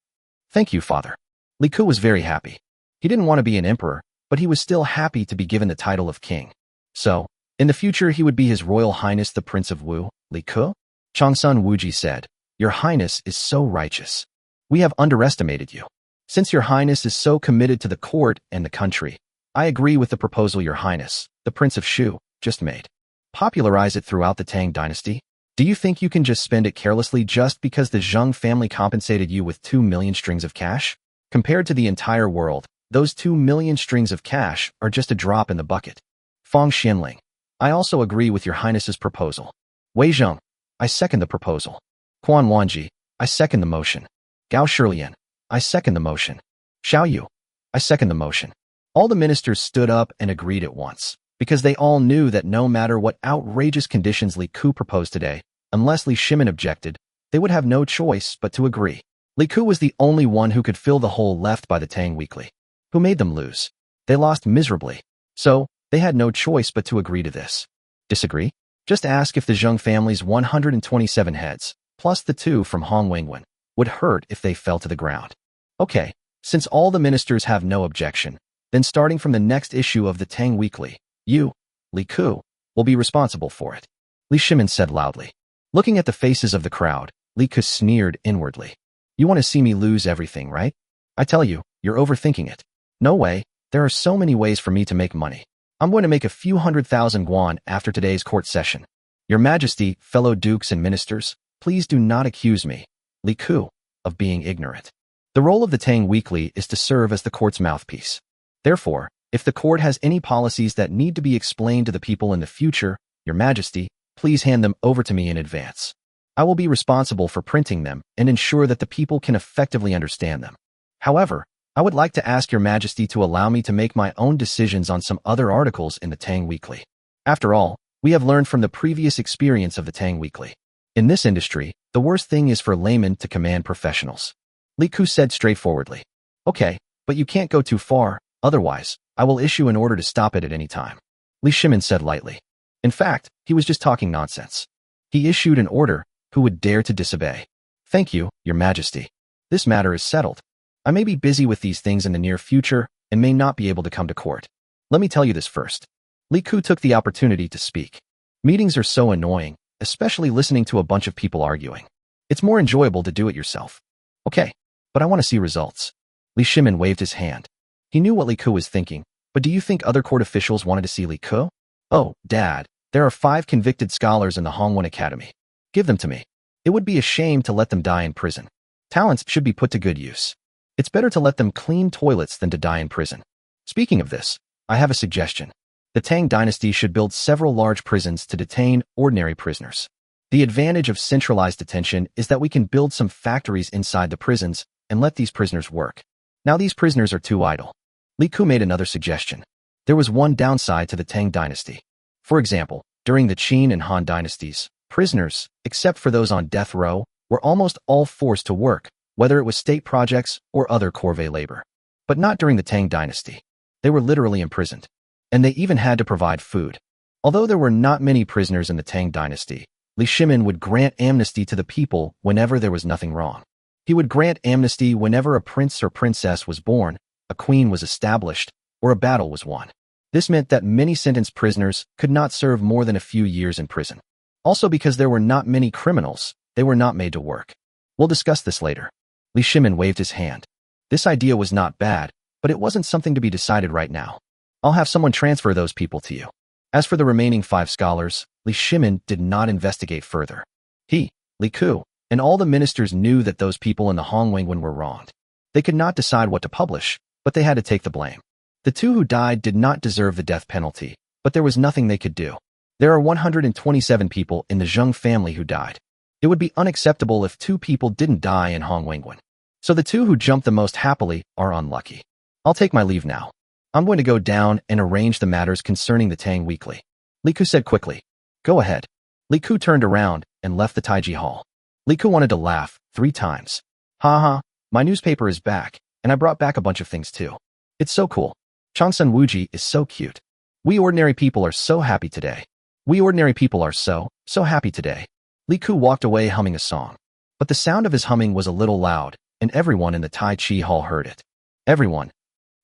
Thank you, father. Li Ku was very happy. He didn't want to be an emperor, but he was still happy to be given the title of king. So, in the future he would be His Royal Highness the Prince of Wu, Li Ku? Changsun Wuji said, Your Highness is so righteous. We have underestimated you. Since Your Highness is so committed to the court and the country, I agree with the proposal Your Highness, the Prince of Shu, just made. Popularize it throughout the Tang dynasty? Do you think you can just spend it carelessly just because the Zheng family compensated you with 2 million strings of cash? Compared to the entire world, those 2 million strings of cash are just a drop in the bucket. Fang Xianling. I also agree with Your Highness's proposal. Wei Zheng. I second the proposal. Quan Wanji. I second the motion. Gao Shilian. I second the motion. Xiao Yu. I second the motion. All the ministers stood up and agreed at once, because they all knew that no matter what outrageous conditions Li Ku proposed today, unless Li Shimin objected, they would have no choice but to agree. Li Ku was the only one who could fill the hole left by the Tang Weekly. Who made them lose? They lost miserably. So, they had no choice but to agree to this. Disagree? Just ask if the Zheng family's 127 heads, plus the 2 from Hong Wangwen, would hurt if they fell to the ground. Okay, since all the ministers have no objection, then starting from the next issue of the Tang Weekly, you, Li Ku, will be responsible for it," Li Shimin said loudly. Looking at the faces of the crowd, Li Ku sneered inwardly. "You want to see me lose everything, right? I tell you, you're overthinking it. No way, there are so many ways for me to make money. I'm going to make a few 100,000 guan after today's court session. Your Majesty, fellow dukes and ministers, please do not accuse me, Li Ku, of being ignorant. The role of the Tang Weekly is to serve as the court's mouthpiece. Therefore, if the court has any policies that need to be explained to the people in the future, Your Majesty, please hand them over to me in advance. I will be responsible for printing them and ensure that the people can effectively understand them. However, I would like to ask Your Majesty to allow me to make my own decisions on some other articles in the Tang Weekly. After all, we have learned from the previous experience of the Tang Weekly. In this industry, the worst thing is for laymen to command professionals. Li Ku said straightforwardly. Okay, but you can't go too far, otherwise, I will issue an order to stop it at any time. Li Shimin said lightly. In fact, he was just talking nonsense. He issued an order. Who would dare to disobey? Thank you, Your Majesty. This matter is settled. I may be busy with these things in the near future and may not be able to come to court. Let me tell you this first. Li Ku took the opportunity to speak. Meetings are so annoying, especially listening to a bunch of people arguing. It's more enjoyable to do it yourself. Okay, but I want to see results. Li Shimin waved his hand. He knew what Li Ku was thinking, but do you think other court officials wanted to see Li Ku? Oh, Dad, there are 5 convicted scholars in the Hongwen Academy. Give them to me. It would be a shame to let them die in prison. Talents should be put to good use. It's better to let them clean toilets than to die in prison. Speaking of this, I have a suggestion. The Tang dynasty should build several large prisons to detain ordinary prisoners. The advantage of centralized detention is that we can build some factories inside the prisons and let these prisoners work. Now these prisoners are too idle. Li Ku made another suggestion. There was one downside to the Tang dynasty. For example, during the Qin and Han dynasties, prisoners, except for those on death row, were almost all forced to work, whether it was state projects or other corvée labor. But not during the Tang dynasty. They were literally imprisoned. And they even had to provide food. Although there were not many prisoners in the Tang dynasty, Li Shimin would grant amnesty to the people whenever there was nothing wrong. He would grant amnesty whenever a prince or princess was born, a queen was established, or a battle was won. This meant that many sentenced prisoners could not serve more than a few years in prison. Also because there were not many criminals, they were not made to work. We'll discuss this later. Li Shimin waved his hand. This idea was not bad, but it wasn't something to be decided right now. I'll have someone transfer those people to you. As for the remaining 5 scholars, Li Shimin did not investigate further. He, Li Ku, and all the ministers knew that those people in the Hongwen were wronged. They could not decide what to publish, but they had to take the blame. The 2 who died did not deserve the death penalty, but there was nothing they could do. There are 127 people in the Zheng family who died. It would be unacceptable if 2 people didn't die in Hongwen. So the 2 who jumped the most happily are unlucky. I'll take my leave now. I'm going to go down and arrange the matters concerning the Tang Weekly. Li Ku said quickly. Go ahead. Li Ku turned around and left the Taiji Hall. Li Ku wanted to laugh 3 times. Ha ha, my newspaper is back, and I brought back a bunch of things too. It's so cool. Changsun Wuji is so cute. We ordinary people are so happy today. We ordinary people are so happy today. Li Ku walked away humming a song. But the sound of his humming was a little loud, and everyone in the Tai Chi Hall heard it. Everyone.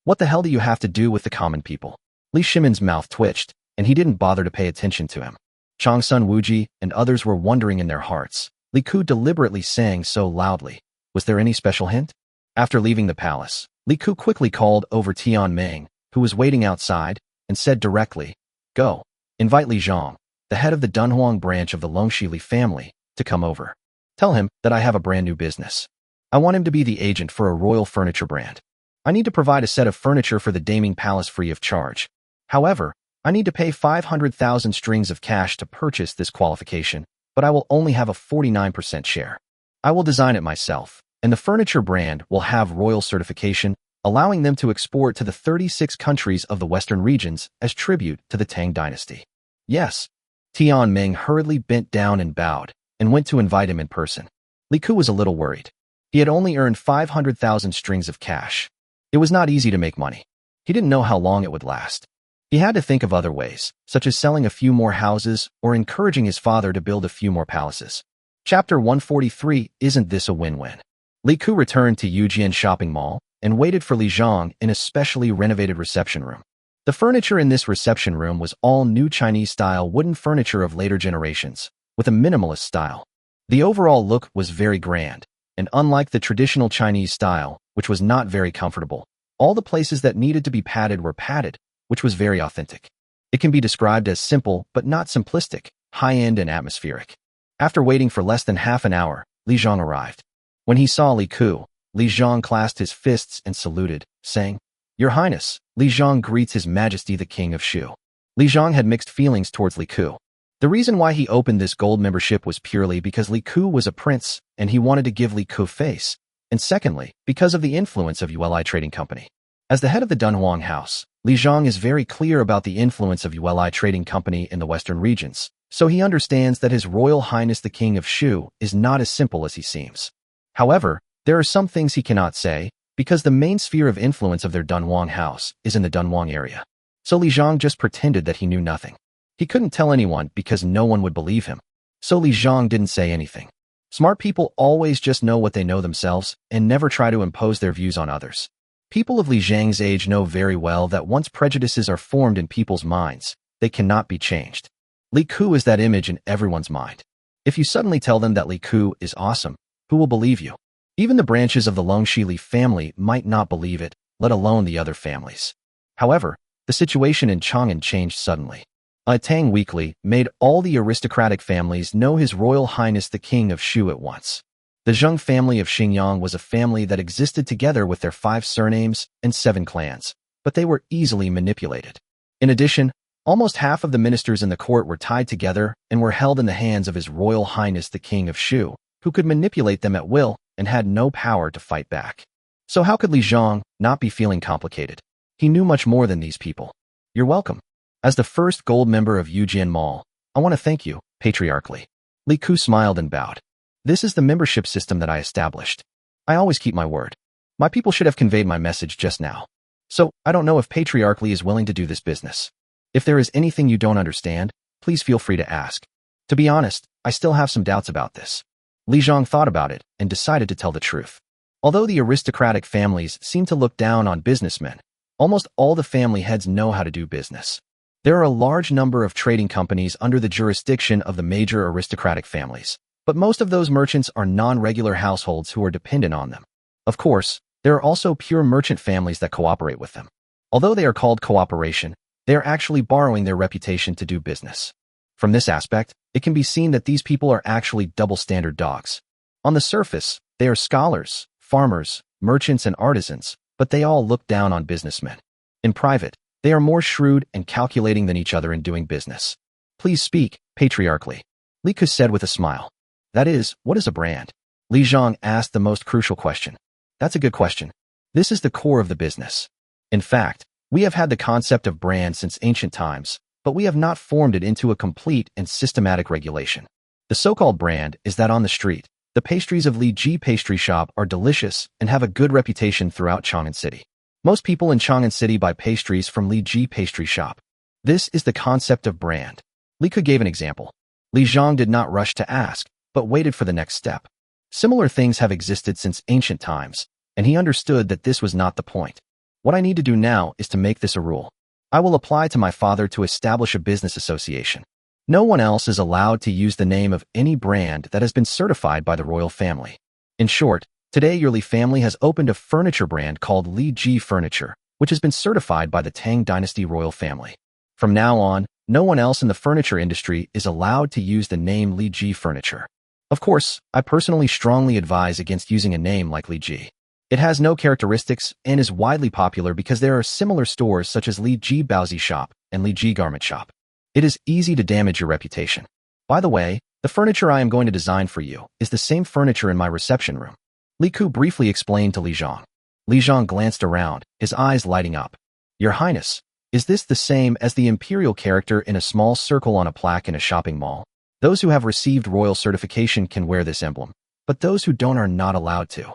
What the hell do you have to do with the common people? Li Shimin's mouth twitched, and he didn't bother to pay attention to him. Changsun Wuji and others were wondering in their hearts. Li Ku deliberately sang so loudly. Was there any special hint? After leaving the palace, Li Ku quickly called over Tian Meng, who was waiting outside, and said directly, Go, invite Li Zhang, the head of the Dunhuang branch of the Longxi Li family, to come over. Tell him that I have a brand new business. I want him to be the agent for a royal furniture brand. I need to provide a set of furniture for the Daming Palace free of charge. However, I need to pay 500,000 strings of cash to purchase this qualification, but I will only have a 49% share. I will design it myself, and the furniture brand will have royal certification, allowing them to export to the 36 countries of the western regions as tribute to the Tang dynasty. Yes. Tian Meng hurriedly bent down and bowed, and went to invite him in person. Li Ku was a little worried. He had only earned 500,000 strings of cash. It was not easy to make money. He didn't know how long it would last. He had to think of other ways, such as selling a few more houses or encouraging his father to build a few more palaces. Chapter 143, Isn't This a Win-Win? Li Ku returned to Yujian Shopping Mall and waited for Li Zhang in a specially renovated reception room. The furniture in this reception room was all new Chinese-style wooden furniture of later generations, with a minimalist style. The overall look was very grand, and unlike the traditional Chinese style, which was not very comfortable, all the places that needed to be padded were padded, which was very authentic. It can be described as simple but not simplistic, high-end and atmospheric. After waiting for less than half an hour, Li Zhang arrived. When he saw Li Ku, Li Zhang clasped his fists and saluted, saying, "Your Highness, Li Zhang greets His Majesty the King of Shu." Li Zhang had mixed feelings towards Li Ku. The reason why he opened this gold membership was purely because Li Ku was a prince and he wanted to give Li Ku face, and secondly, because of the influence of ULI Trading Company. As the head of the Dunhuang House, Li Zhang is very clear about the influence of ULI Trading Company in the western regions, so he understands that His Royal Highness the King of Shu is not as simple as he seems. However, there are some things he cannot say, because the main sphere of influence of their Dunhuang House is in the Dunhuang area. So Li Zhang just pretended that he knew nothing. He couldn't tell anyone because no one would believe him. So Li Zhang didn't say anything. Smart people always just know what they know themselves and never try to impose their views on others. People of Li Zhang's age know very well that once prejudices are formed in people's minds, they cannot be changed. Li Ku is that image in everyone's mind. If you suddenly tell them that Li Ku is awesome, who will believe you? Even the branches of the Longxi Li family might not believe it, let alone the other families. However, the situation in Chang'an changed suddenly. A Tang Weekly made all the aristocratic families know His Royal Highness the King of Shu at once. The Zheng family of Xingyang was a family that existed together with their 5 surnames and 7 clans, but they were easily manipulated. In addition, almost half of the ministers in the court were tied together and were held in the hands of His Royal Highness the King of Shu, who could manipulate them at will and had no power to fight back. So how could Li Zhang not be feeling complicated? He knew much more than these people. You're welcome. As the first gold member of Yujian Mall, I want to thank you, patriarchally. Li Ku smiled and bowed. This is the membership system that I established. I always keep my word. My people should have conveyed my message just now. So, I don't know if patriarchally is willing to do this business. If there is anything you don't understand, please feel free to ask. To be honest, I still have some doubts about this. Li Zhang thought about it and decided to tell the truth. Although the aristocratic families seem to look down on businessmen, almost all the family heads know how to do business. There are a large number of trading companies under the jurisdiction of the major aristocratic families, but most of those merchants are non-regular households who are dependent on them. Of course, there are also pure merchant families that cooperate with them. Although they are called cooperation, they are actually borrowing their reputation to do business. From this aspect, it can be seen that these people are actually double-standard dogs. On the surface, they are scholars, farmers, merchants, and artisans, but they all look down on businessmen. In private, they are more shrewd and calculating than each other in doing business. Please speak, patriarchally. Li Ku said with a smile. That is, what is a brand? Li Zhang asked the most crucial question. That's a good question. This is the core of the business. In fact, we have had the concept of brand since ancient times, but we have not formed it into a complete and systematic regulation. The so-called brand is that on the street, the pastries of Li Ji Pastry Shop are delicious and have a good reputation throughout Chang'an City. Most people in Chang'an City buy pastries from Li Ji Pastry Shop. This is the concept of brand. Li Ku gave an example. Li Zhang did not rush to ask, but waited for the next step. Similar things have existed since ancient times, and he understood that this was not the point. What I need to do now is to make this a rule. I will apply to my father to establish a business association. No one else is allowed to use the name of any brand that has been certified by the royal family. In short, today your Li family has opened a furniture brand called Li Ji Furniture, which has been certified by the Tang Dynasty royal family. From now on, no one else in the furniture industry is allowed to use the name Li Ji Furniture. Of course, I personally strongly advise against using a name like Li Ji. It has no characteristics and is widely popular because there are similar stores such as Li Ji Baozi Shop and Li Ji Garment Shop. It is easy to damage your reputation. By the way, the furniture I am going to design for you is the same furniture in my reception room. Li Ku briefly explained to Li Zhang. Li Zhang glanced around, his eyes lighting up. Your Highness, is this the same as the imperial character in a small circle on a plaque in a shopping mall? Those who have received royal certification can wear this emblem, but those who don't are not allowed to.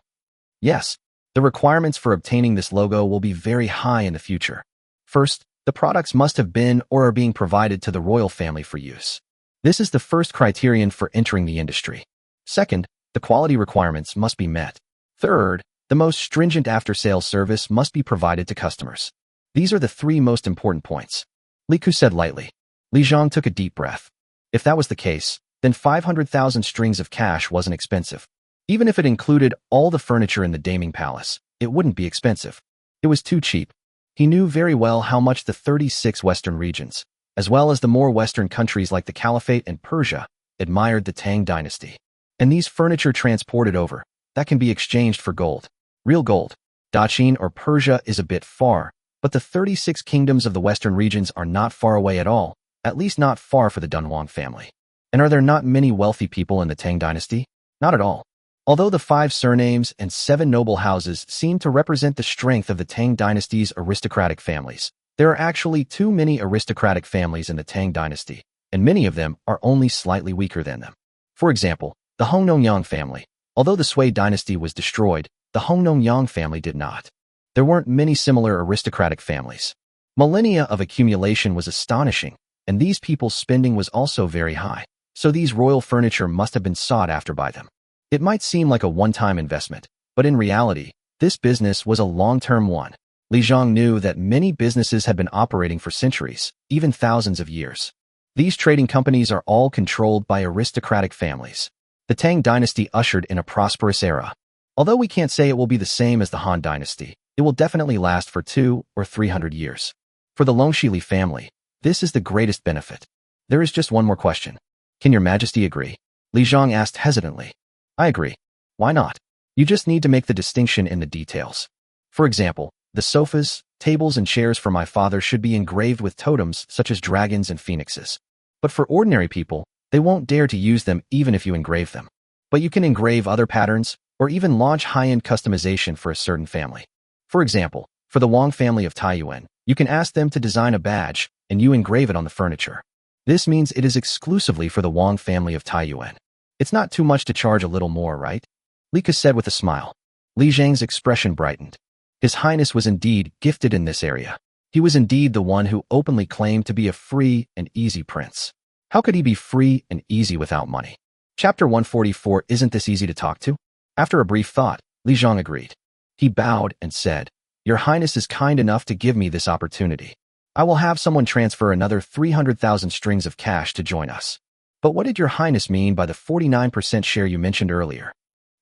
Yes, the requirements for obtaining this logo will be very high in the future. First, the products must have been or are being provided to the royal family for use. This is the first criterion for entering the industry. Second, the quality requirements must be met. Third, the most stringent after-sales service must be provided to customers. These are the three most important points. Li Ku said lightly. Li Zhang took a deep breath. If that was the case, then 500,000 strings of cash wasn't expensive. Even if it included all the furniture in the Daming Palace, it wouldn't be expensive. It was too cheap. He knew very well how much the 36 Western regions, as well as the more Western countries like the Caliphate and Persia, admired the Tang dynasty. And these furniture transported over, that can be exchanged for gold. Real gold. Daqin or Persia is a bit far, but the 36 kingdoms of the Western regions are not far away at all, at least not far for the Dunhuang family. And are there not many wealthy people in the Tang dynasty? Not at all. Although the 5 surnames and 7 noble houses seem to represent the strength of the Tang dynasty's aristocratic families, there are actually too many aristocratic families in the Tang dynasty, and many of them are only slightly weaker than them. For example, the Hongnongyang family. Although the Sui dynasty was destroyed, the Hongnongyang family did not. There weren't many similar aristocratic families. Millennia of accumulation was astonishing, and these people's spending was also very high, so these royal furniture must have been sought after by them. It might seem like a one-time investment, but in reality, this business was a long-term one. Li Zhang knew that many businesses had been operating for centuries, even thousands of years. These trading companies are all controlled by aristocratic families. The Tang dynasty ushered in a prosperous era. Although we can't say it will be the same as the Han dynasty, it will definitely last for 200 or 300 years. For the Longxili family, this is the greatest benefit. There is just one more question. Can your majesty agree? Li Zhang asked hesitantly. I agree. Why not? You just need to make the distinction in the details. For example, the sofas, tables, and chairs for my father should be engraved with totems such as dragons and phoenixes. But for ordinary people, they won't dare to use them even if you engrave them. But you can engrave other patterns, or even launch high-end customization for a certain family. For example, for the Wang family of Taiyuan, you can ask them to design a badge, and you engrave it on the furniture. This means it is exclusively for the Wang family of Taiyuan. It's not too much to charge a little more, right? Li Ke said with a smile. Li Zhang's expression brightened. His Highness was indeed gifted in this area. He was indeed the one who openly claimed to be a free and easy prince. How could he be free and easy without money? Chapter 144. Isn't this easy to talk to? After a brief thought, Li Zhang agreed. He bowed and said, Your Highness is kind enough to give me this opportunity. I will have someone transfer another 300,000 strings of cash to join us. But what did Your Highness mean by the 49% share you mentioned earlier?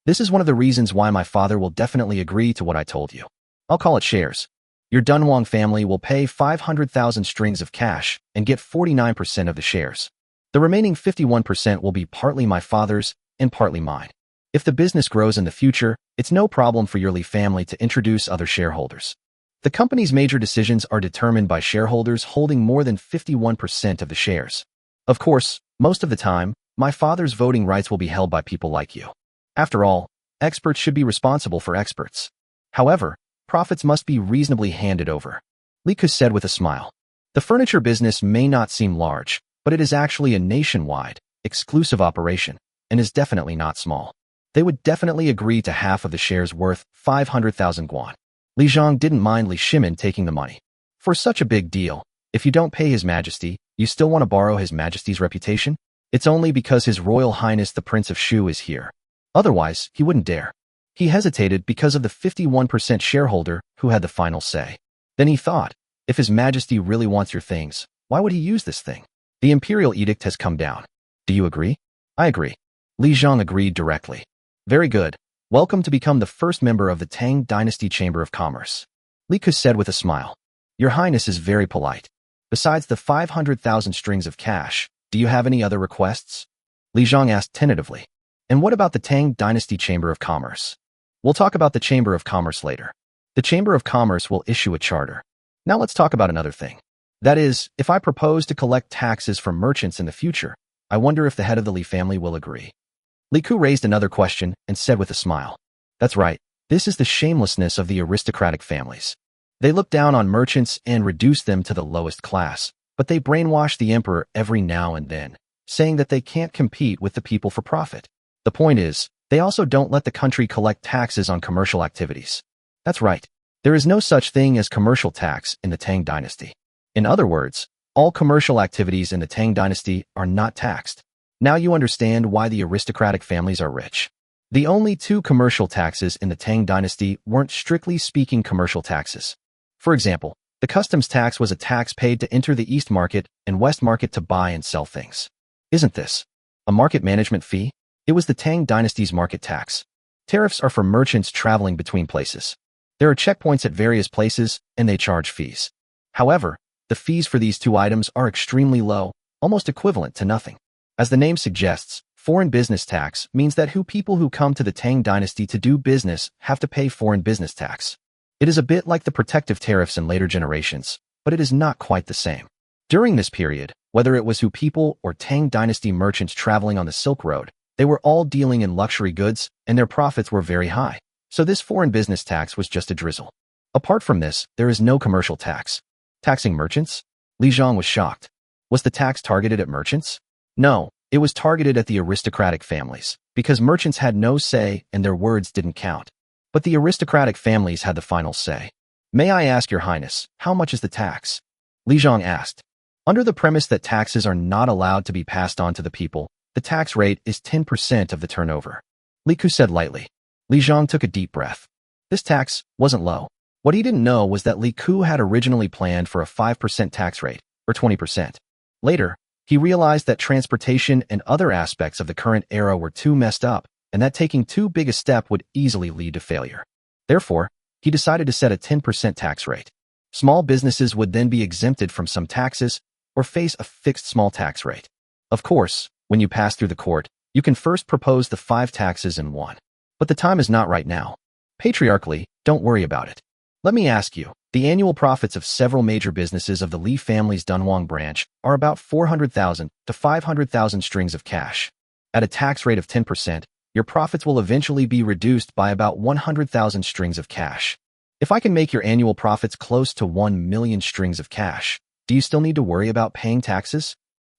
This is one of the reasons why my father will definitely agree to what I told you. I'll call it shares. Your Dunhuang family will pay 500,000 strings of cash and get 49% of the shares. The remaining 51% will be partly my father's and partly mine. If the business grows in the future, it's no problem for your Li family to introduce other shareholders. The company's major decisions are determined by shareholders holding more than 51% of the shares. Of course, most of the time, my father's voting rights will be held by people like you. After all, experts should be responsible for experts. However, profits must be reasonably handed over. Li Ke said with a smile. The furniture business may not seem large, but it is actually a nationwide, exclusive operation, and is definitely not small. They would definitely agree to half of the shares worth 500,000 guan. Li Zhang didn't mind Li Shimin taking the money. For such a big deal, if you don't pay His Majesty, you still want to borrow His Majesty's reputation? It's only because His Royal Highness the Prince of Shu is here. Otherwise, he wouldn't dare. He hesitated because of the 51% shareholder who had the final say. Then he thought, if His Majesty really wants your things, why would he use this thing? The imperial edict has come down. Do you agree? I agree. Li Zhang agreed directly. Very good. Welcome to become the first member of the Tang Dynasty Chamber of Commerce. Li Ke said with a smile. Your Highness is very polite. Besides the 500,000 strings of cash, do you have any other requests? Li Zhang asked tentatively. And what about the Tang Dynasty Chamber of Commerce? We'll talk about the Chamber of Commerce later. The Chamber of Commerce will issue a charter. Now let's talk about another thing. That is, if I propose to collect taxes from merchants in the future, I wonder if the head of the Li family will agree. Li Ku raised another question and said with a smile. That's right. This is the shamelessness of the aristocratic families. They look down on merchants and reduce them to the lowest class, but they brainwash the emperor every now and then, saying that they can't compete with the people for profit. The point is, they also don't let the country collect taxes on commercial activities. That's right. There is no such thing as commercial tax in the Tang Dynasty. In other words, all commercial activities in the Tang Dynasty are not taxed. Now you understand why the aristocratic families are rich. The only 2 commercial taxes in the Tang Dynasty weren't strictly speaking commercial taxes. For example, The customs tax was a tax paid to enter the East Market and West Market to buy and sell things. Isn't this a market management fee? It was the Tang Dynasty's market tax. Tariffs are for merchants traveling between places. There are checkpoints at various places, and they charge fees. However, the fees for these two items are extremely low, almost equivalent to nothing. As the name suggests, foreign business tax means that people who come to the Tang Dynasty to do business have to pay foreign business tax. It is a bit like the protective tariffs in later generations, but it is not quite the same. During this period, whether it was people or Tang Dynasty merchants traveling on the Silk Road, they were all dealing in luxury goods, and their profits were very high. So this foreign business tax was just a drizzle. Apart from this, there is no commercial tax. Taxing merchants? Li Zhang was shocked. Was the tax targeted at merchants? No, it was targeted at the aristocratic families, because merchants had no say and their words didn't count. But the aristocratic families had the final say. May I ask your highness, how much is the tax? Li Zhang asked. Under the premise that taxes are not allowed to be passed on to the people, the tax rate is 10% of the turnover. Li Ku said lightly. Li Zhang took a deep breath. This tax wasn't low. What he didn't know was that Li Ku had originally planned for a 5% tax rate, or 20%. Later, he realized that transportation and other aspects of the current era were too messed up, and that taking too big a step would easily lead to failure. Therefore, he decided to set a 10% tax rate. Small businesses would then be exempted from some taxes or face a fixed small tax rate. Of course, when you pass through the court, you can first propose the 5 taxes in one. But the time is not right now. Patriarchally, don't worry about it. Let me ask you, the annual profits of several major businesses of the Li family's Dunhuang branch are about 400,000 to 500,000 strings of cash. At a tax rate of 10%, your profits will eventually be reduced by about 100,000 strings of cash. If I can make your annual profits close to 1 million strings of cash, do you still need to worry about paying taxes?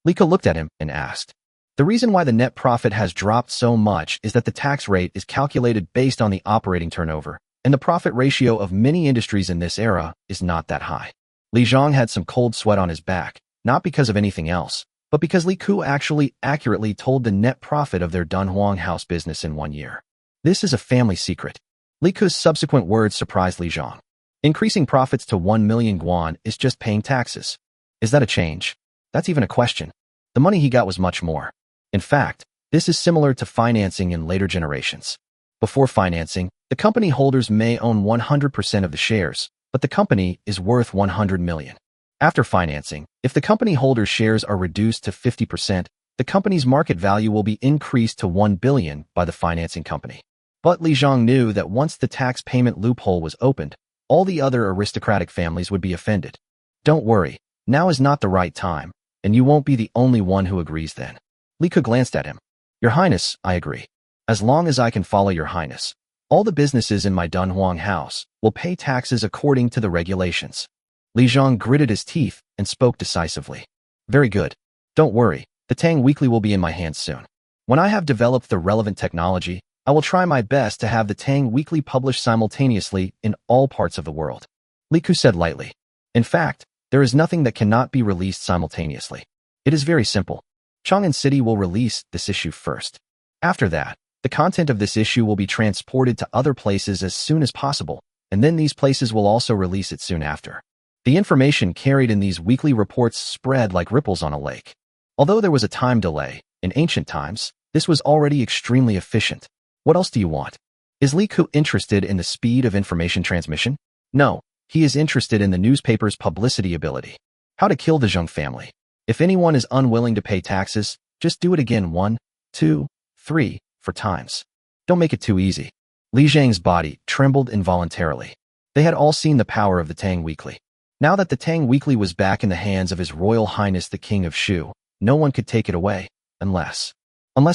Li Ku looked at him and asked. The reason why the net profit has dropped so much is that the tax rate is calculated based on the operating turnover, and the profit ratio of many industries in this era is not that high. Li Zhang had some cold sweat on his back, not because of anything else, but because Li Ku actually accurately told the net profit of their Dunhuang house business in 1 year. This is a family secret. Li Ku's subsequent words surprised Li Zhang. Increasing profits to 1 million guan is just paying taxes. Is that a change? That's even a question. The money he got was much more. In fact, this is similar to financing in later generations. Before financing, the company holders may own 100% of the shares, but the company is worth 100 million. After financing, if the company holders' shares are reduced to 50%, the company's market value will be increased to 1 billion by the financing company. But Li Zhang knew that once the tax payment loophole was opened, all the other aristocratic families would be offended. Don't worry, now is not the right time, and you won't be the only one who agrees then. Li Ku glanced at him. Your Highness, I agree. As long as I can follow your Highness, all the businesses in my Dunhuang house will pay taxes according to the regulations. Li Zhang gritted his teeth and spoke decisively. Very good. Don't worry, the Tang Weekly will be in my hands soon. When I have developed the relevant technology, I will try my best to have the Tang Weekly published simultaneously in all parts of the world. Li Ku said lightly. In fact, there is nothing that cannot be released simultaneously. It is very simple. Chang'an City will release this issue first. After that, the content of this issue will be transported to other places as soon as possible, and then these places will also release it soon after. The information carried in these weekly reports spread like ripples on a lake. Although there was a time delay, in ancient times, this was already extremely efficient. What else do you want? Is Li Ku interested in the speed of information transmission? No, he is interested in the newspaper's publicity ability. How to kill the Zheng family. If anyone is unwilling to pay taxes, just do it again 1, 2, 3, 4 times. Don't make it too easy. Li Zhang's body trembled involuntarily. They had all seen the power of the Tang Weekly. Now that the Tang Weekly was back in the hands of His Royal Highness the King of Shu, no one could take it away, unless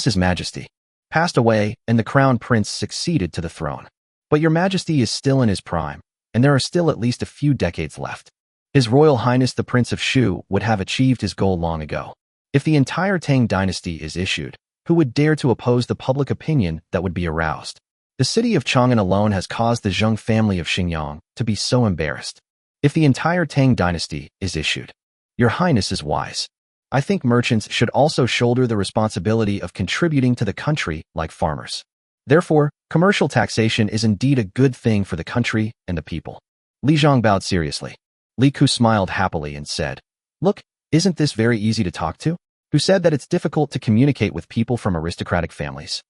His Majesty passed away and the Crown Prince succeeded to the throne. But your Majesty is still in his prime, and there are still at least a few decades left. His Royal Highness the Prince of Shu would have achieved his goal long ago. If the entire Tang dynasty is issued, who would dare to oppose the public opinion that would be aroused? The city of Chang'an alone has caused the Zheng family of Xingyang to be so embarrassed. If the entire Tang dynasty is issued, your Highness is wise. I think merchants should also shoulder the responsibility of contributing to the country like farmers. Therefore, commercial taxation is indeed a good thing for the country and the people. Li Zhang bowed seriously. Li Ku smiled happily and said, "Look, isn't this very easy to talk to? Who said that it's difficult to communicate with people from aristocratic families?"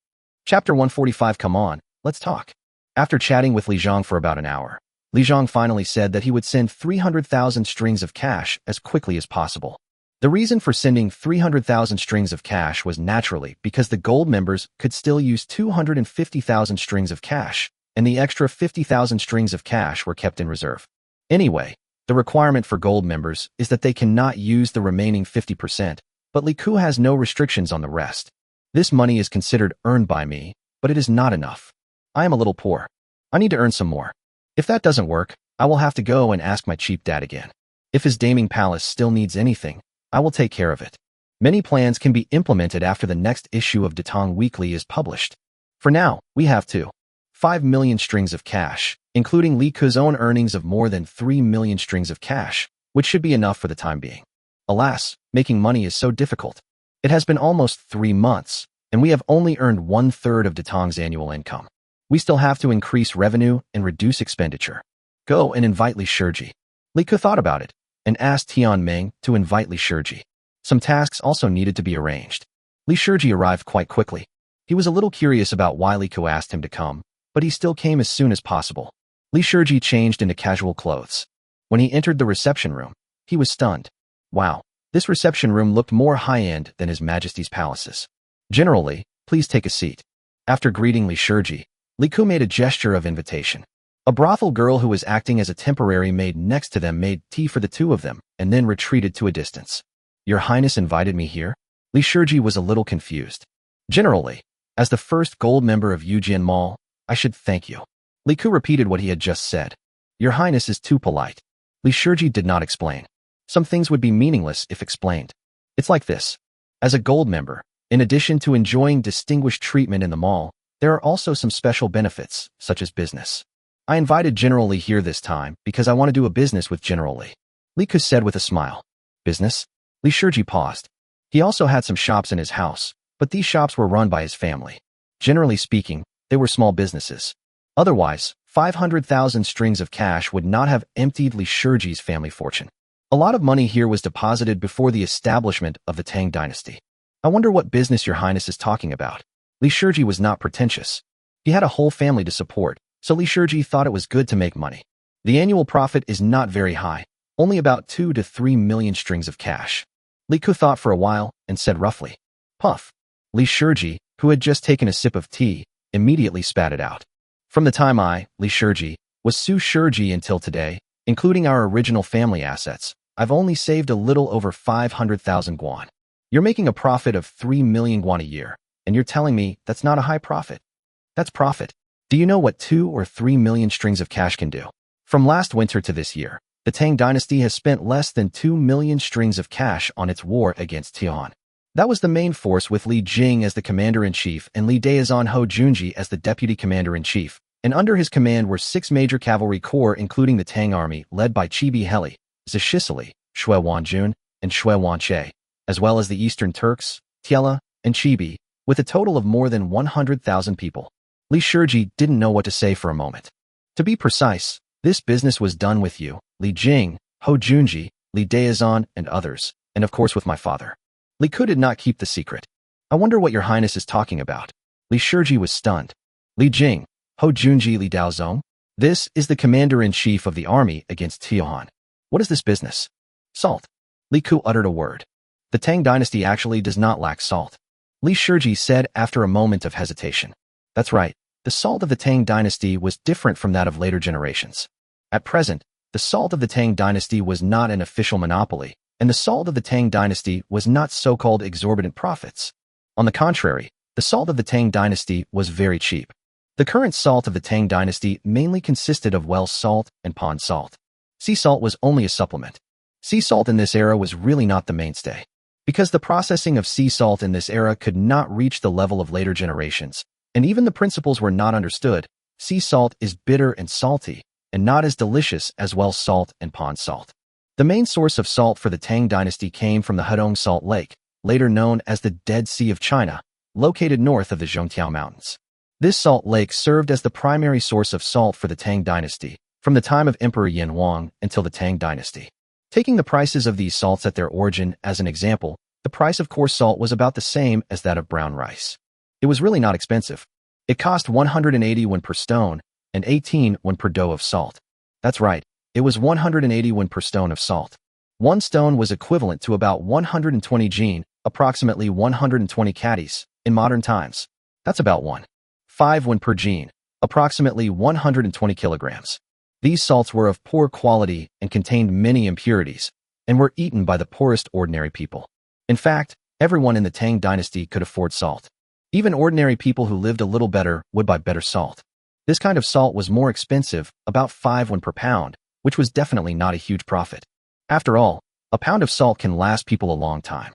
Chapter 145. Come on, let's talk. After chatting with Li Zhang for about an hour, Li Zhang finally said that he would send 300,000 strings of cash as quickly as possible. The reason for sending 300,000 strings of cash was naturally because the gold members could still use 250,000 strings of cash, and the extra 50,000 strings of cash were kept in reserve. Anyway, the requirement for gold members is that they cannot use the remaining 50%, but Li Ku has no restrictions on the rest. This money is considered earned by me, but it is not enough. I am a little poor. I need to earn some more. If that doesn't work, I will have to go and ask my cheap dad again. If his Daming Palace still needs anything, I will take care of it. Many plans can be implemented after the next issue of Datong Weekly is published. For now, we have 5 million strings of cash, including Li Ku's own earnings of more than 3 million strings of cash, which should be enough for the time being. Alas, making money is so difficult. It has been almost 3 months, and we have only earned 1/3 of Datong's annual income. We still have to increase revenue and reduce expenditure. Go and invite Li Shiji. Li Ku thought about it and asked Tian Meng to invite Li Shiji. Some tasks also needed to be arranged. Li Shiji arrived quite quickly. He was a little curious about why Li Ku asked him to come, but he still came as soon as possible. Li Shiji changed into casual clothes. When he entered the reception room, he was stunned. Wow, this reception room looked more high-end than His Majesty's palaces. "Generally, please take a seat." After greeting Li Shiji, Li Ku made a gesture of invitation. A brothel girl who was acting as a temporary maid next to them made tea for the two of them and then retreated to a distance. "Your Highness invited me here?" Li Shiji was a little confused. "Generally, as the first gold member of Yujian Mall, I should thank you." Li Ku repeated what he had just said. "Your Highness is too polite." Li Shiji did not explain. Some things would be meaningless if explained. It's like this. As a gold member, in addition to enjoying distinguished treatment in the mall, there are also some special benefits, such as business. I invited General Li here this time because I want to do a business with General Li. Li Ku said with a smile. Business? Li Shiji paused. He also had some shops in his house, but these shops were run by his family. Generally speaking, they were small businesses. Otherwise, 500,000 strings of cash would not have emptied Li Shiji's family fortune. A lot of money here was deposited before the establishment of the Tang dynasty. I wonder what business Your Highness is talking about. Li Shiji was not pretentious. He had a whole family to support, so Li Shiji thought it was good to make money. The annual profit is not very high, only about 2 to 3 million strings of cash. Li Ku thought for a while and said roughly, "Puff." Li Shiji, who had just taken a sip of tea, immediately spat it out. "From the time I, Li Shiji, was Su Shiji until today, including our original family assets, I've only saved a little over 500,000 guan. You're making a profit of 3 million guan a year, and you're telling me that's not a high profit? That's profit. Do you know what 2 or 3 million strings of cash can do? From last winter to this year, the Tang dynasty has spent less than 2 million strings of cash on its war against Tian. That was the main force with Li Jing as the commander-in-chief and Li Daozan Ho Junji as the deputy commander-in-chief, and under his command were 6 major cavalry corps including the Tang army led by Chibi Heli, Zhisili, Shui Wanjun, and Shui Wanche, as well as the Eastern Turks, Tiela, and Chibi, with a total of more than 100,000 people. Li Shiji didn't know what to say for a moment. To be precise, this business was done with you, Li Jing, Ho Junji, Li Daozan, and others, and of course with my father. Li Ku did not keep the secret. I wonder what Your Highness is talking about. Li Shiji was stunned. Li Jing, Ho Junji, Li Daozong? This is the commander-in-chief of the army against Tian. What is this business? Salt. Li Ku uttered a word. The Tang dynasty actually does not lack salt. Li Shiji said after a moment of hesitation. That's right, the salt of the Tang dynasty was different from that of later generations. At present, the salt of the Tang dynasty was not an official monopoly, and the salt of the Tang dynasty was not so-called exorbitant profits. On the contrary, the salt of the Tang dynasty was very cheap. The current salt of the Tang dynasty mainly consisted of well salt and pond salt. Sea salt was only a supplement. Sea salt in this era was really not the mainstay. Because the processing of sea salt in this era could not reach the level of later generations, and even the principles were not understood, sea salt is bitter and salty, and not as delicious as well salt and pond salt. The main source of salt for the Tang dynasty came from the Hedong Salt Lake, later known as the Dead Sea of China, located north of the Zhongtiao Mountains. This salt lake served as the primary source of salt for the Tang dynasty, from the time of Emperor Yin Huang until the Tang dynasty. Taking the prices of these salts at their origin as an example, the price of coarse salt was about the same as that of brown rice. It was really not expensive. It cost 180 won per stone and 18 won per dough of salt. That's right, it was 180 won per stone of salt. One stone was equivalent to about 120 jin, approximately 120 caddies, in modern times. That's about 1.5 won per jin, approximately 120 kilograms. These salts were of poor quality and contained many impurities, and were eaten by the poorest ordinary people. In fact, everyone in the Tang dynasty could afford salt. Even ordinary people who lived a little better would buy better salt. This kind of salt was more expensive, about 5 won per pound, which was definitely not a huge profit. After all, a pound of salt can last people a long time.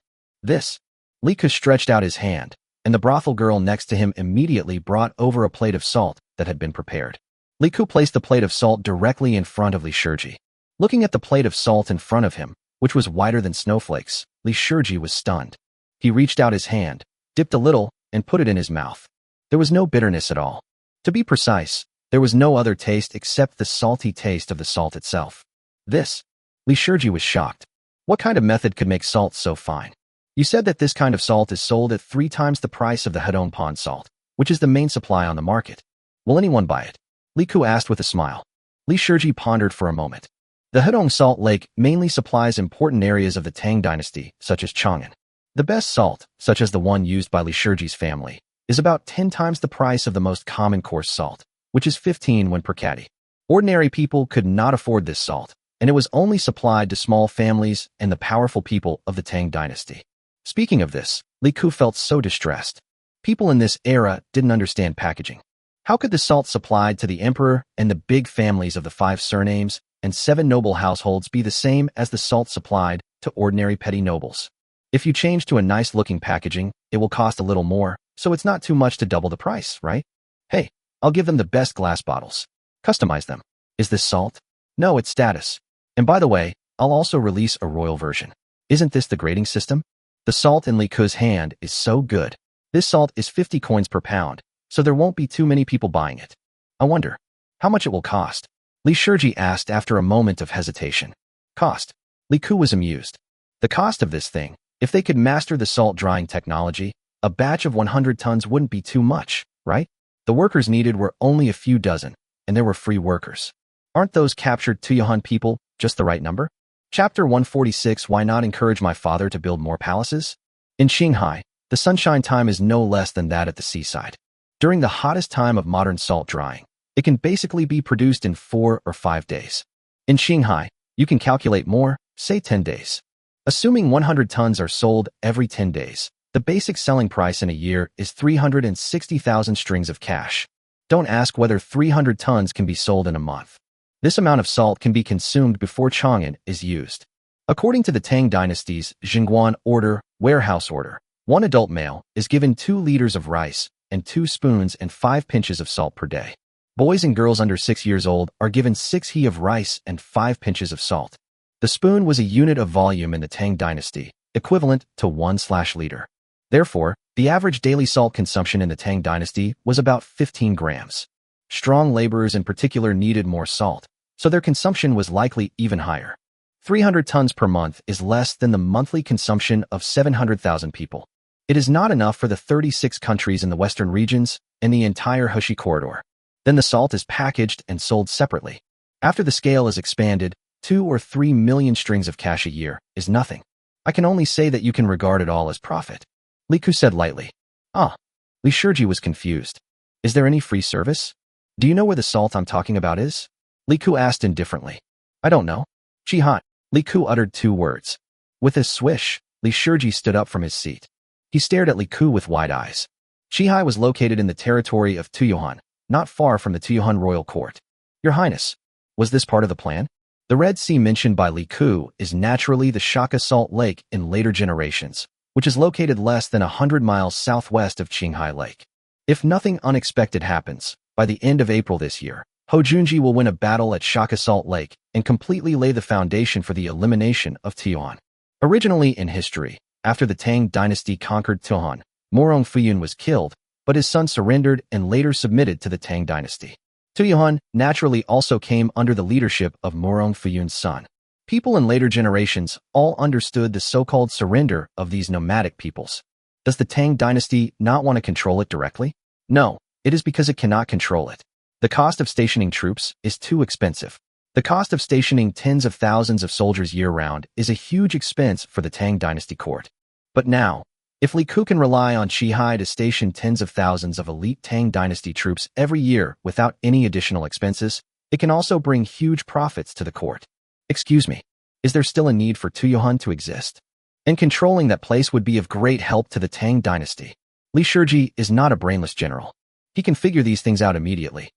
Li Ke stretched out his hand, and the brothel girl next to him immediately brought over a plate of salt that had been prepared. Li Ke placed the plate of salt directly in front of Li Shiji. Looking at the plate of salt in front of him, which was whiter than snowflakes, Li Shiji was stunned. He reached out his hand, dipped a little, and put it in his mouth. There was no bitterness at all. To be precise, there was no other taste except the salty taste of the salt itself. Li Shiji was shocked. What kind of method could make salt so fine? You said that this kind of salt is sold at 3 times the price of the Hedong pond salt, which is the main supply on the market. Will anyone buy it? Li Ke asked with a smile. Li Shiji pondered for a moment. The Hedong Salt Lake mainly supplies important areas of the Tang dynasty, such as Chang'an. The best salt, such as the one used by Li Shiji's family, is about 10 times the price of the most common coarse salt, which is 15 won per caddy. Ordinary people could not afford this salt, and it was only supplied to small families and the powerful people of the Tang dynasty. Speaking of this, Li Ke felt so distressed. People in this era didn't understand packaging. How could the salt supplied to the emperor and the big families of the 5 surnames and 7 noble households be the same as the salt supplied to ordinary petty nobles? If you change to a nice-looking packaging, it will cost a little more, so it's not too much to double the price, right? Hey, I'll give them the best glass bottles. Customize them. Is this salt? No, it's status. And by the way, I'll also release a royal version. Isn't this the grading system? The salt in Li Ke's hand is so good. This salt is 50 coins per pound, so there won't be too many people buying it. I wonder how much it will cost. Li Shiji asked after a moment of hesitation. Cost. Li Ke was amused. The cost of this thing, if they could master the salt drying technology, a batch of 100 tons wouldn't be too much, right? The workers needed were only a few dozen, and there were free workers. Aren't those captured Tuyuhan people just the right number? Chapter 146. Why not encourage my father to build more palaces? In Shanghai, the sunshine time is no less than that at the seaside. During the hottest time of modern salt drying, it can basically be produced in 4 or 5 days. In Shanghai, you can calculate more, say 10 days. Assuming 100 tons are sold every 10 days, the basic selling price in a year is 360,000 strings of cash. Don't ask whether 300 tons can be sold in a month. This amount of salt can be consumed before Chang'an is used. According to the Tang dynasty's Jingguan order, warehouse order, one adult male is given 2 liters of rice and 2 spoons and 5 pinches of salt per day. Boys and girls under 6 years old are given 6 he of rice and 5 pinches of salt. The spoon was a unit of volume in the Tang dynasty, equivalent to 1/liter. Therefore, the average daily salt consumption in the Tang dynasty was about 15 grams. Strong laborers in particular needed more salt, so their consumption was likely even higher. 300 tons per month is less than the monthly consumption of 700,000 people. It is not enough for the 36 countries in the western regions and the entire Heshi corridor. Then the salt is packaged and sold separately. After the scale is expanded, 2 or 3 million strings of cash a year is nothing. I can only say that you can regard it all as profit. Li Ke said lightly. Li Shiji was confused. Is there any free service? Do you know where the salt I'm talking about is? Li Ke asked indifferently. I don't know. Chi-han. Li Ke uttered 2 words. With a swish, Li Shiji stood up from his seat. He stared at Li Ke with wide eyes. Chihai was located in the territory of Tuyuhan, not far from the Tuyuhan royal court. Your Highness, was this part of the plan? The Red Sea mentioned by Li Ke is naturally the Shaka Salt Lake in later generations, which is located less than 100 miles southwest of Qinghai Lake. If nothing unexpected happens, by the end of April this year, Ho Junji will win a battle at Shaka Salt Lake and completely lay the foundation for the elimination of Tuyuan. Originally in history, after the Tang dynasty conquered Tuyuan, Morong Fuyun was killed, but his son surrendered and later submitted to the Tang dynasty. Tuyuhun naturally also came under the leadership of Morong Fuyun's son. People in later generations all understood the so-called surrender of these nomadic peoples. Does the Tang dynasty not want to control it directly? No, it is because it cannot control it. The cost of stationing troops is too expensive. The cost of stationing tens of thousands of soldiers year-round is a huge expense for the Tang dynasty court. But now, if Li Ku can rely on Qihai to station tens of thousands of elite Tang dynasty troops every year without any additional expenses, it can also bring huge profits to the court. Excuse me, is there still a need for Tuyuhun to exist? And controlling that place would be of great help to the Tang dynasty. Li Shiji is not a brainless general. He can figure these things out immediately.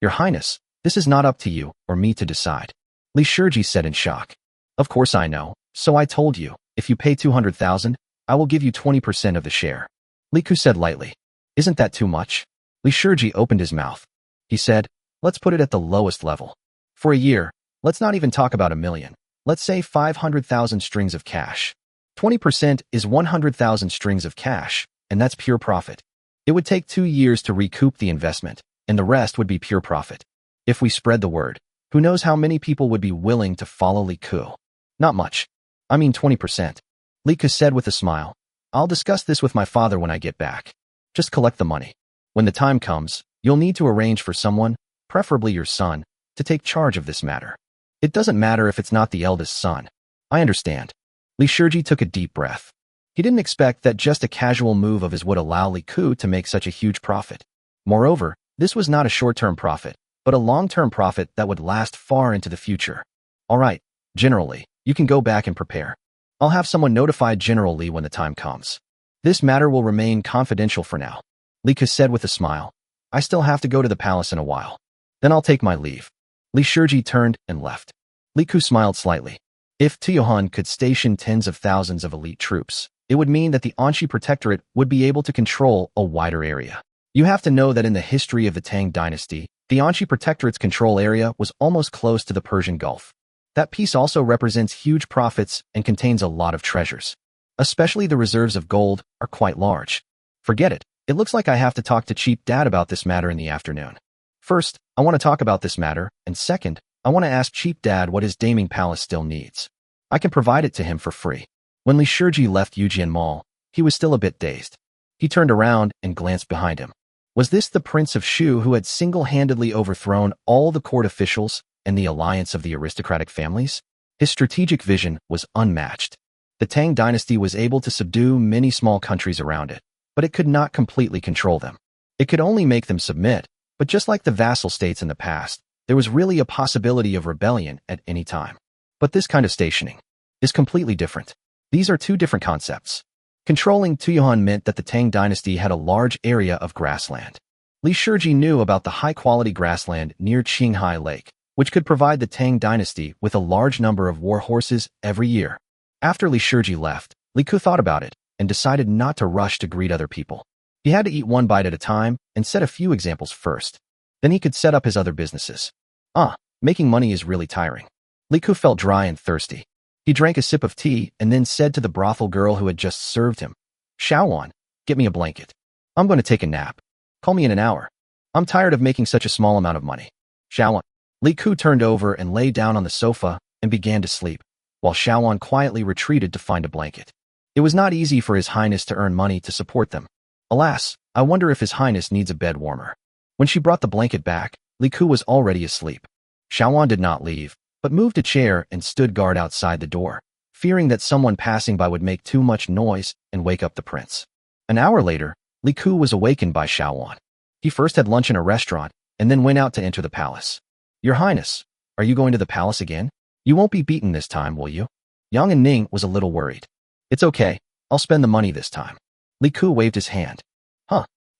Your Highness, this is not up to you or me to decide. Li Shiji said in shock. Of course I know, so I told you, if you pay 200,000, I will give you 20% of the share. Li Ku said lightly. Isn't that too much? Li Shiji opened his mouth. He said, let's put it at the lowest level. For a year, let's not even talk about 1 million. Let's say 500,000 strings of cash. 20% is 100,000 strings of cash, and that's pure profit. It would take 2 years to recoup the investment, and the rest would be pure profit. If we spread the word, who knows how many people would be willing to follow Li Ku? Not much. I mean 20%. Li Ku said with a smile. I'll discuss this with my father when I get back. Just collect the money. When the time comes, you'll need to arrange for someone, preferably your son, to take charge of this matter. It doesn't matter if it's not the eldest son. I understand. Li Shiji took a deep breath. He didn't expect that just a casual move of his would allow Li Ku to make such a huge profit. Moreover, this was not a short-term profit, but a long-term profit that would last far into the future. All right, General Li, you can go back and prepare. I'll have someone notify General Li when the time comes. This matter will remain confidential for now. Li Ku said with a smile. I still have to go to the palace in a while. Then I'll take my leave. Li Shiji turned and left. Li Ku smiled slightly. If Tuyuhun could station tens of thousands of elite troops, it would mean that the Anxi Protectorate would be able to control a wider area. You have to know that in the history of the Tang dynasty, the Anxi Protectorate's control area was almost close to the Persian Gulf. That piece also represents huge profits and contains a lot of treasures. Especially the reserves of gold are quite large. Forget it. It looks like I have to talk to Cheap Dad about this matter in the afternoon. First, I want to talk about this matter, and second, I want to ask Cheap Dad what his Daming Palace still needs. I can provide it to him for free. When Li Shiji left Yujian Mall, he was still a bit dazed. He turned around and glanced behind him. Was this the Prince of Shu who had single-handedly overthrown all the court officials and the alliance of the aristocratic families? His strategic vision was unmatched. The Tang dynasty was able to subdue many small countries around it, but it could not completely control them. It could only make them submit, but just like the vassal states in the past, there was really a possibility of rebellion at any time. But this kind of stationing is completely different. These are two different concepts. Controlling Tuyuhun meant that the Tang dynasty had a large area of grassland. Li Shiji knew about the high-quality grassland near Qinghai Lake, which could provide the Tang dynasty with a large number of war horses every year. After Li Shiji left, Li Ku thought about it and decided not to rush to greet other people. He had to eat one bite at a time and set a few examples first. Then he could set up his other businesses. Making money is really tiring. Li Ku felt dry and thirsty. He drank a sip of tea and then said to the brothel girl who had just served him, Xiaowan, get me a blanket. I'm going to take a nap. Call me in an hour. I'm tired of making such a small amount of money. Xiaowan. Li Ku turned over and lay down on the sofa and began to sleep, while Xiaowan quietly retreated to find a blanket. It was not easy for His Highness to earn money to support them. Alas, I wonder if His Highness needs a bed warmer. When she brought the blanket back, Li Ku was already asleep. Xiaowan did not leave, but moved a chair and stood guard outside the door, fearing that someone passing by would make too much noise and wake up the prince. An hour later, Li Ku was awakened by Xiaowan. He first had lunch in a restaurant and then went out to enter the palace. Your Highness, are you going to the palace again? You won't be beaten this time, will you? Yang and Ning was a little worried. It's okay, I'll spend the money this time. Li Ku waved his hand.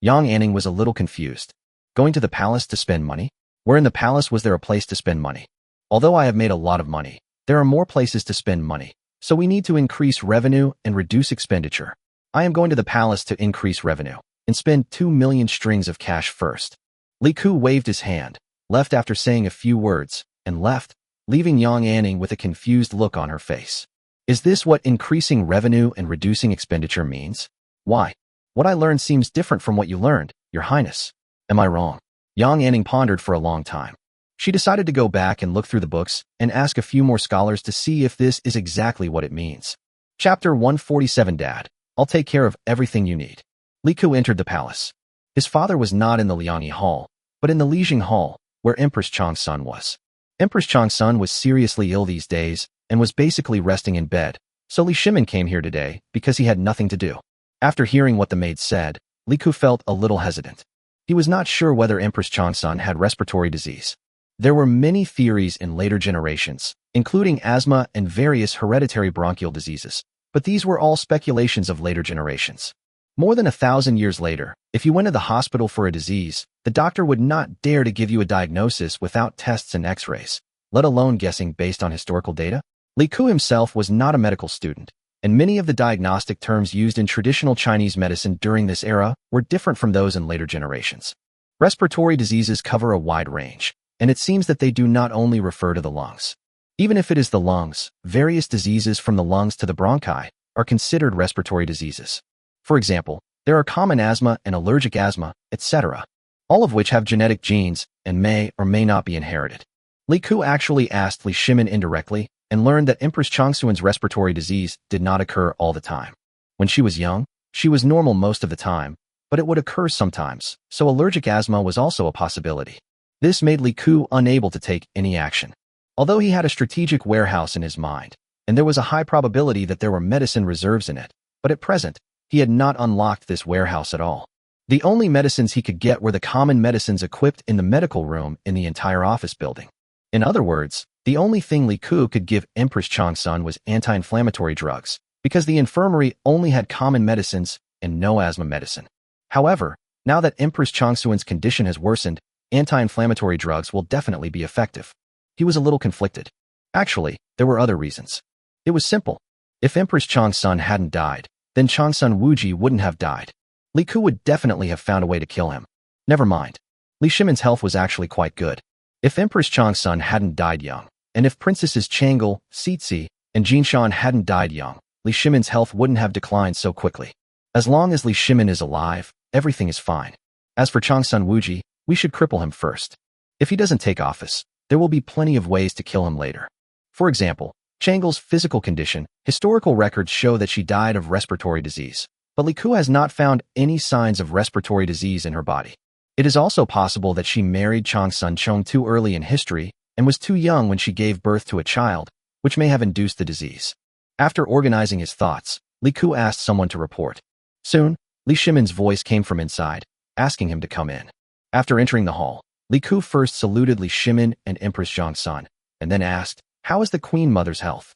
Yang Anning was a little confused. Going to the palace to spend money? Where in the palace was there a place to spend money? Although I have made a lot of money, there are more places to spend money, so we need to increase revenue and reduce expenditure. I am going to the palace to increase revenue and spend 2 million strings of cash first. Li Ku waved his hand, left after saying a few words, and left, leaving Yang Anning with a confused look on her face. Is this what increasing revenue and reducing expenditure means? Why? What I learned seems different from what you learned, Your Highness. Am I wrong? Yang Anning pondered for a long time. She decided to go back and look through the books and ask a few more scholars to see if this is exactly what it means. Chapter 147 Dad, I'll take care of everything you need. Li Ku entered the palace. His father was not in the Liangyi Hall, but in the Lijing Hall, where Empress Chang's son was. Empress Chang's son was seriously ill these days and was basically resting in bed, so Li Shimin came here today because he had nothing to do. After hearing what the maid said, Li Ku felt a little hesitant. He was not sure whether Empress Chang's son had respiratory disease. There were many theories in later generations, including asthma and various hereditary bronchial diseases, but these were all speculations of later generations. More than 1,000 years later, if you went to the hospital for a disease, the doctor would not dare to give you a diagnosis without tests and x-rays, let alone guessing based on historical data. Li Ku himself was not a medical student, and many of the diagnostic terms used in traditional Chinese medicine during this era were different from those in later generations. Respiratory diseases cover a wide range, and it seems that they do not only refer to the lungs. Even if it is the lungs, various diseases from the lungs to the bronchi are considered respiratory diseases. For example, there are common asthma and allergic asthma, etc., all of which have genetic genes and may or may not be inherited. Li Ku actually asked Li Shimin indirectly and learned that Empress Changsuan's respiratory disease did not occur all the time. When she was young, she was normal most of the time, but it would occur sometimes, so allergic asthma was also a possibility. This made Li Ku unable to take any action. Although he had a strategic warehouse in his mind, and there was a high probability that there were medicine reserves in it, but at present, he had not unlocked this warehouse at all. The only medicines he could get were the common medicines equipped in the medical room in the entire office building. In other words, the only thing Li Ku could give Empress Chang's son was anti-inflammatory drugs, because the infirmary only had common medicines and no asthma medicine. However, now that Empress Changsuan's condition has worsened, anti-inflammatory drugs will definitely be effective. He was a little conflicted. Actually, there were other reasons. It was simple. If Empress Chang's son hadn't died, then Chang's son Wuji wouldn't have died. Li Ku would definitely have found a way to kill him. Never mind. Li Shimin's health was actually quite good. If Empress Chang's son hadn't died young, and if Princesses Chang'e, Cixi, and Jinshan hadn't died young, Li Shimin's health wouldn't have declined so quickly. As long as Li Shimin is alive, everything is fine. As for Chang's son Wuji, we should cripple him first. If he doesn't take office, there will be plenty of ways to kill him later. For example, Chang'e's physical condition, historical records show that she died of respiratory disease, but Li Ku has not found any signs of respiratory disease in her body. It is also possible that she married Chang's son Chong too early in history and was too young when she gave birth to a child, which may have induced the disease. After organizing his thoughts, Li Ku asked someone to report. Soon, Li Shimin's voice came from inside, asking him to come in. After entering the hall, Li Ku first saluted Li Shimin and Empress Chang's son, and then asked, "How is the Queen Mother's health?"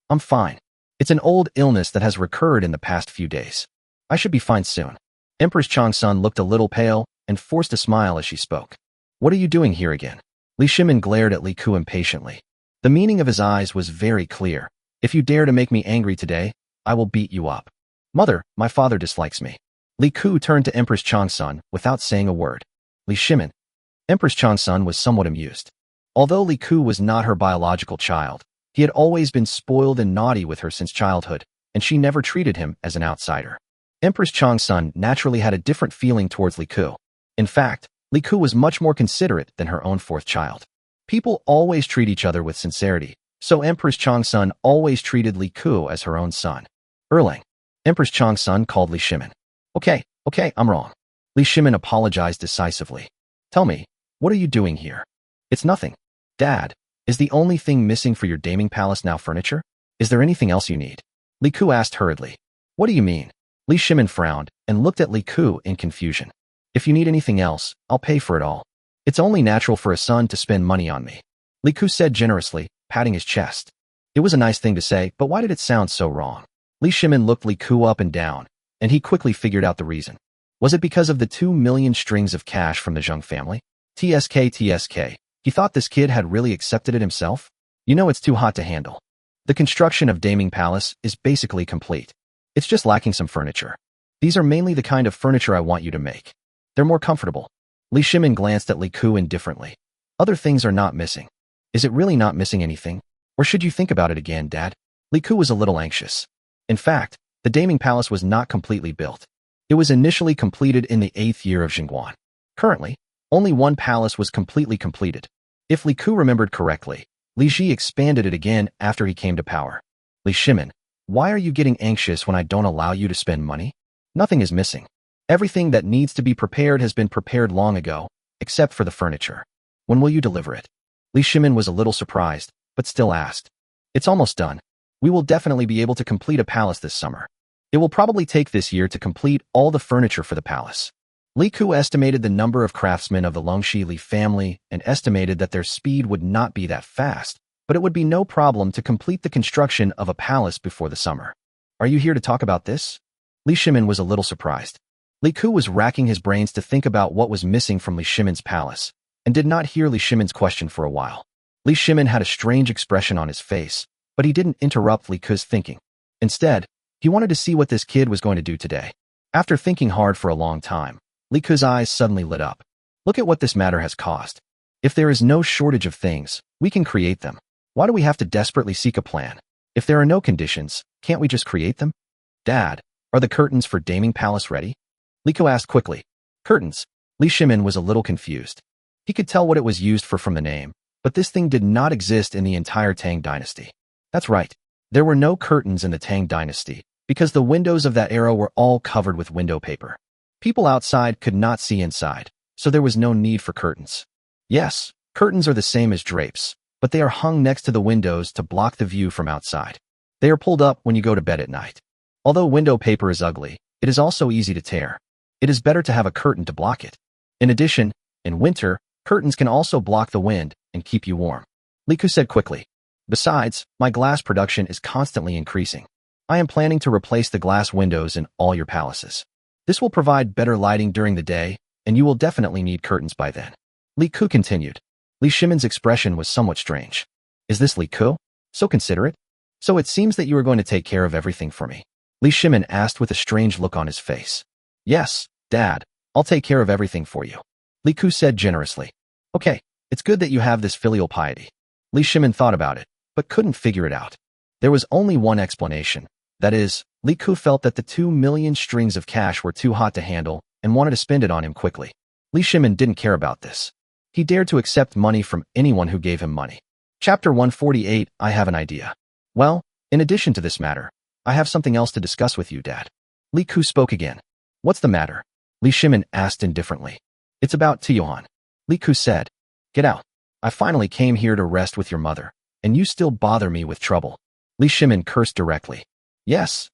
"I'm fine. It's an old illness that has recurred in the past few days. I should be fine soon." Empress Chang's son looked a little pale and forced a smile as she spoke. "What are you doing here again?" Li Shimin glared at Li Ku impatiently. The meaning of his eyes was very clear. "If you dare to make me angry today, I will beat you up." "Mother, my father dislikes me." Li Ku turned to Empress Chang's son without saying a word. "Li Shimin." Empress Chang's son was somewhat amused. Although Li Ku was not her biological child, he had always been spoiled and naughty with her since childhood, and she never treated him as an outsider. Empress Chang's son naturally had a different feeling towards Li Ku. In fact, Li Ku was much more considerate than her own fourth child. People always treat each other with sincerity, so Empress Chang's son always treated Li Ku as her own son. Erlang. Empress Chang's son called Li Shimin. Okay, I'm wrong." Li Shimin apologized decisively. "Tell me, what are you doing here?" "It's nothing. Dad, is the only thing missing for your gaming palace now furniture? Is there anything else you need?" Li Ku asked hurriedly. "What do you mean?" Li Shimin frowned and looked at Li Ku in confusion. "If you need anything else, I'll pay for it all. It's only natural for a son to spend money on me," Li Ku said generously, patting his chest. It was a nice thing to say, but why did it sound so wrong? Li Shimin looked Li Ku up and down, and he quickly figured out the reason. Was it because of the 2 million strings of cash from the Zheng family? TSK. He thought this kid had really accepted it himself? You know, it's too hot to handle. The construction of Daming Palace is basically complete. It's just lacking some furniture. These are mainly the kind of furniture I want you to make. They're more comfortable." Li Shimin glanced at Li Ku indifferently. "Other things are not missing. Is it really not missing anything? Or should you think about it again, Dad?" Li Ku was a little anxious. In fact, the Daming Palace was not completely built. It was initially completed in the 8th year of Xingguan. Currently, Only one palace was completely completed. If Li Ku remembered correctly, Li Ji expanded it again after he came to power. Li Shimin, why are you getting anxious when I don't allow you to spend money? Nothing is missing. Everything that needs to be prepared has been prepared long ago, except for the furniture. When will you deliver it? Li Shimin was a little surprised, but still asked. It's almost done. We will definitely be able to complete a palace this summer. It will probably take this year to complete all the furniture for the palace. Li Ku estimated the number of craftsmen of the Longxi Li family and estimated that their speed would not be that fast, but it would be no problem to complete the construction of a palace before the summer. Are you here to talk about this? Li Shimin was a little surprised. Li Ku was racking his brains to think about what was missing from Li Shimin's palace, and did not hear Li Shimin's question for a while. Li Shimin had a strange expression on his face, but he didn't interrupt Li Ku's thinking. Instead, he wanted to see what this kid was going to do today. After thinking hard for a long time, Li Ku's eyes suddenly lit up. Look at what this matter has caused. If there is no shortage of things, we can create them. Why do we have to desperately seek a plan? If there are no conditions, can't we just create them? Dad, are the curtains for Daming Palace ready? Li Ku asked quickly. Curtains? Li Shimin was a little confused. He could tell what it was used for from the name, but this thing did not exist in the entire Tang dynasty. That's right. There were no curtains in the Tang dynasty, because the windows of that era were all covered with window paper. People outside could not see inside, so there was no need for curtains. Yes, curtains are the same as drapes, but they are hung next to the windows to block the view from outside. They are pulled up when you go to bed at night. Although window paper is ugly, it is also easy to tear. It is better to have a curtain to block it. In addition, in winter, curtains can also block the wind and keep you warm. Li Ku said quickly. Besides, my glass production is constantly increasing. I am planning to replace the glass windows in all your palaces. This will provide better lighting during the day, and you will definitely need curtains by then. Li Ku continued. Li Shimin's expression was somewhat strange. Is this Li Ku? So considerate? So it seems that you are going to take care of everything for me. Li Shimin asked with a strange look on his face. Yes, Dad, I'll take care of everything for you. Li Ku said generously. Okay, it's good that you have this filial piety. Li Shimin thought about it, but couldn't figure it out. There was only one explanation. That is, Li Ku felt that the 2 million strings of cash were too hot to handle and wanted to spend it on him quickly. Li Shimin didn't care about this. He dared to accept money from anyone who gave him money. Chapter 148, I have an idea. Well, in addition to this matter, I have something else to discuss with you, Dad. Li Ku spoke again. What's the matter? Li Shimin asked indifferently. It's about Tiyuan. Li Ku said. Get out. I finally came here to rest with your mother, and you still bother me with trouble. Li Shimin cursed directly. Yes,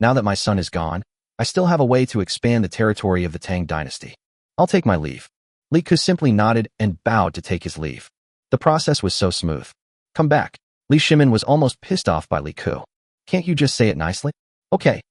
now that my son is gone, I still have a way to expand the territory of the Tang dynasty. I'll take my leave. Li Ku simply nodded and bowed to take his leave. The process was so smooth. Come back. Li Shimin was almost pissed off by Li Ku. Can't you just say it nicely? Okay.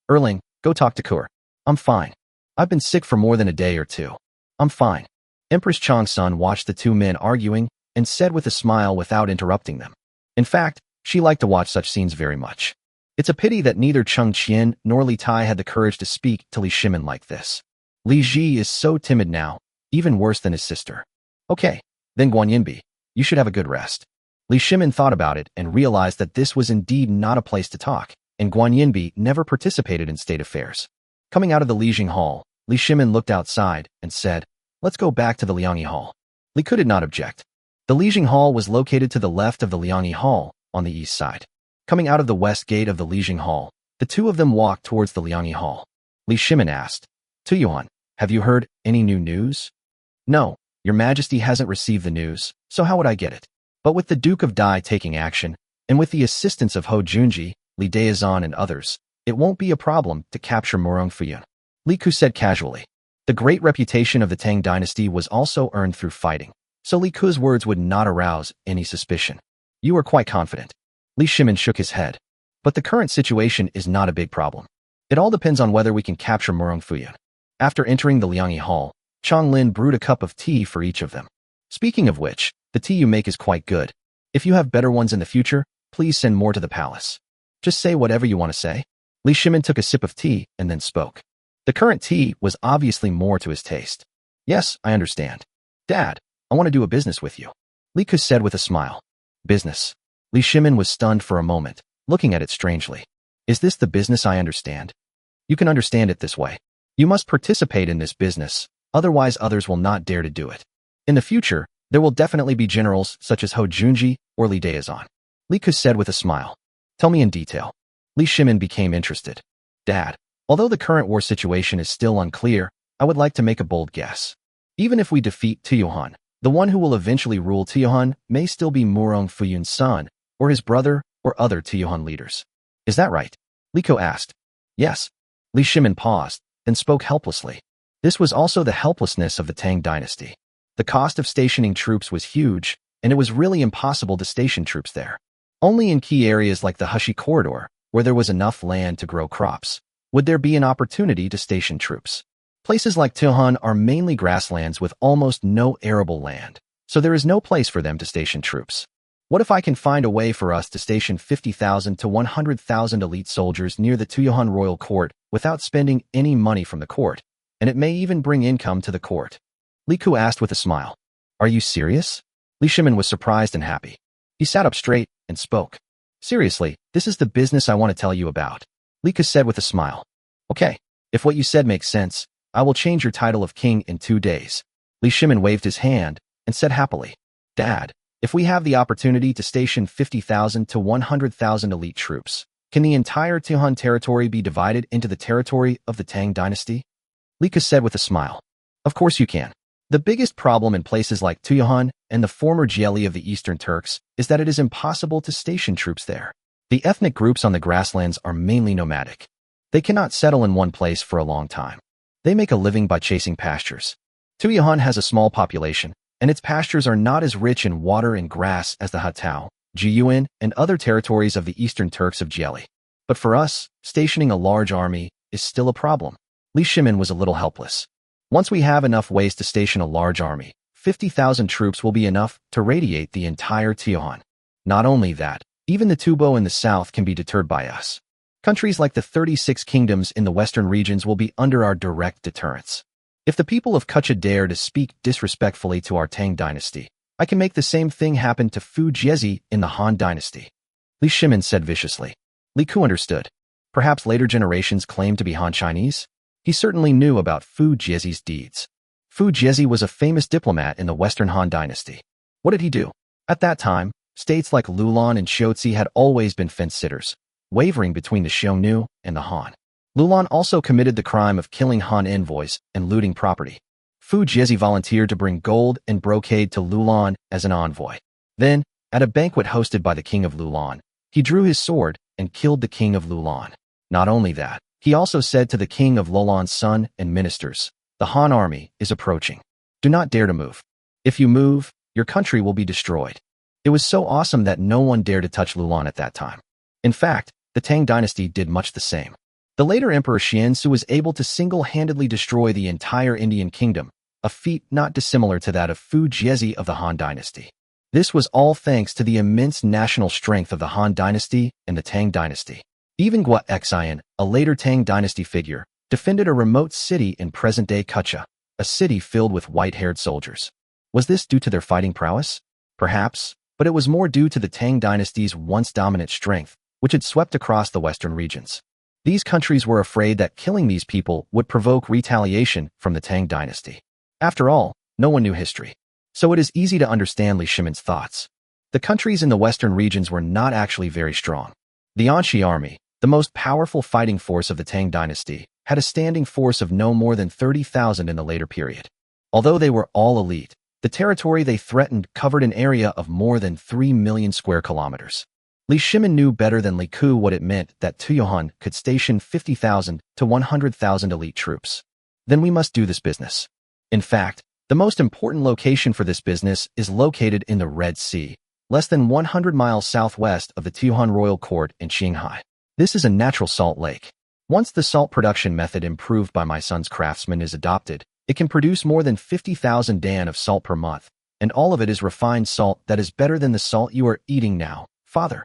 Erling, go talk to Kur. I'm fine. I've been sick for more than a day or two. I'm fine. Empress Changsun watched the two men arguing and said with a smile without interrupting them. In fact, she liked to watch such scenes very much. It's a pity that neither Cheng Qian nor Li Tai had the courage to speak to Li Shimin like this. Li Ji is so timid now, even worse than his sister. Okay, then Guan Yinbi, you should have a good rest. Li Shimin thought about it and realized that this was indeed not a place to talk, and Guan Yinbi never participated in state affairs. Coming out of the Lijing Hall, Li Shimin looked outside and said, let's go back to the Liangyi Hall. Li Ku did not object. The Lijing Hall was located to the left of the Liangyi Hall, on the east side. Coming out of the west gate of the Lijing Hall, the two of them walked towards the Liangyi Hall. Li Shimin asked, Tuyuan, have you heard any new news? No, your majesty hasn't received the news, so how would I get it? But with the Duke of Dai taking action, and with the assistance of Ho Junji, Li Daizan and others, it won't be a problem to capture Murong Fuyun. Li Ku said casually. The great reputation of the Tang dynasty was also earned through fighting, so Li Ku's words would not arouse any suspicion. You are quite confident. Li Shimin shook his head. But the current situation is not a big problem. It all depends on whether we can capture Murong Fuyun. After entering the Liangyi Hall, Chang Lin brewed a cup of tea for each of them. Speaking of which, the tea you make is quite good. If you have better ones in the future, please send more to the palace. Just say whatever you want to say. Li Shimin took a sip of tea and then spoke. The current tea was obviously more to his taste. Yes, I understand. Dad, I want to do a business with you. Li Ku said with a smile. Business. Li Shimin was stunned for a moment, looking at it strangely. Is this the business I understand? You can understand it this way. You must participate in this business, otherwise others will not dare to do it. In the future, there will definitely be generals such as Ho Junji or Li Daozan. Li Ku said with a smile. Tell me in detail. Li Shimin became interested. Dad, although the current war situation is still unclear, I would like to make a bold guess. Even if we defeat Tuyohan, the one who will eventually rule Tuyohan may still be Murong Fuyun's son, or his brother, or other Tuyohan leaders. Is that right? Li Ku asked. Yes. Li Shimin paused, then spoke helplessly. This was also the helplessness of the Tang dynasty. The cost of stationing troops was huge, and it was really impossible to station troops there. Only in key areas like the Hushi Corridor, where there was enough land to grow crops, would there be an opportunity to station troops. Places like Tuyohan are mainly grasslands with almost no arable land, so there is no place for them to station troops. What if I can find a way for us to station 50,000 to 100,000 elite soldiers near the Tuyohan royal court without spending any money from the court, and it may even bring income to the court? Li Ku asked with a smile. Are you serious? Li Shimin was surprised and happy. He sat up straight and spoke. Seriously, this is the business I want to tell you about. Li Ku said with a smile. Okay, if what you said makes sense, I will change your title of king in 2 days. Li Shimin waved his hand and said happily. Dad, if we have the opportunity to station 50,000 to 100,000 elite troops, can the entire Tuyohan territory be divided into the territory of the Tang dynasty? Li Ku said with a smile. Of course you can. The biggest problem in places like Tuyohan and the former Jieli of the Eastern Turks is that it is impossible to station troops there. The ethnic groups on the grasslands are mainly nomadic. They cannot settle in one place for a long time. They make a living by chasing pastures. Tuyohan has a small population, and its pastures are not as rich in water and grass as the Hatao, Jiyuan, and other territories of the Eastern Turks of Jieli. But for us, stationing a large army is still a problem. Li Shimin was a little helpless. Once we have enough ways to station a large army, 50,000 troops will be enough to radiate the entire Tuyohan. Not only that, even the Tubo in the south can be deterred by us. Countries like the 36 kingdoms in the western regions will be under our direct deterrence. If the people of Kucha dare to speak disrespectfully to our Tang dynasty, I can make the same thing happen to Fu Jiezi in the Han dynasty. Li Shimin said viciously. Li Ku understood. Perhaps later generations claimed to be Han Chinese? He certainly knew about Fu Jiezi's deeds. Fu Jiezi was a famous diplomat in the Western Han dynasty. What did he do? At that time, states like Lulan and Xiaozi had always been fence-sitters, wavering between the Xiongnu and the Han. Lulan also committed the crime of killing Han envoys and looting property. Fu Jiezi volunteered to bring gold and brocade to Lulan as an envoy. Then, at a banquet hosted by the king of Lulan, he drew his sword and killed the king of Lulan. Not only that, he also said to the king of Lulan's son and ministers, the Han army is approaching. Do not dare to move. If you move, your country will be destroyed. It was so awesome that no one dared to touch Lulan at that time. In fact, the Tang dynasty did much the same. The later Emperor Xiansu was able to single-handedly destroy the entire Indian kingdom, a feat not dissimilar to that of Fu Jiezi of the Han dynasty. This was all thanks to the immense national strength of the Han dynasty and the Tang dynasty. Even Gua Xian, a later Tang dynasty figure, defended a remote city in present-day Kucha, a city filled with white-haired soldiers. Was this due to their fighting prowess? Perhaps, but it was more due to the Tang dynasty's once dominant strength, which had swept across the western regions. These countries were afraid that killing these people would provoke retaliation from the Tang dynasty. After all, no one knew history. So it is easy to understand Li Shimin's thoughts. The countries in the western regions were not actually very strong. The Anxi army, the most powerful fighting force of the Tang dynasty, had a standing force of no more than 30,000 in the later period. Although they were all elite, the territory they threatened covered an area of more than 3 million square kilometers. Li Shimin knew better than Li Ku what it meant that Tuyohan could station 50,000 to 100,000 elite troops. Then we must do this business. In fact, the most important location for this business is located in the Red Sea, less than 100 miles southwest of the Tuyohan Royal Court in Qinghai. This is a natural salt lake. Once the salt production method improved by my son's craftsman is adopted, it can produce more than 50,000 dan of salt per month, and all of it is refined salt that is better than the salt you are eating now, father.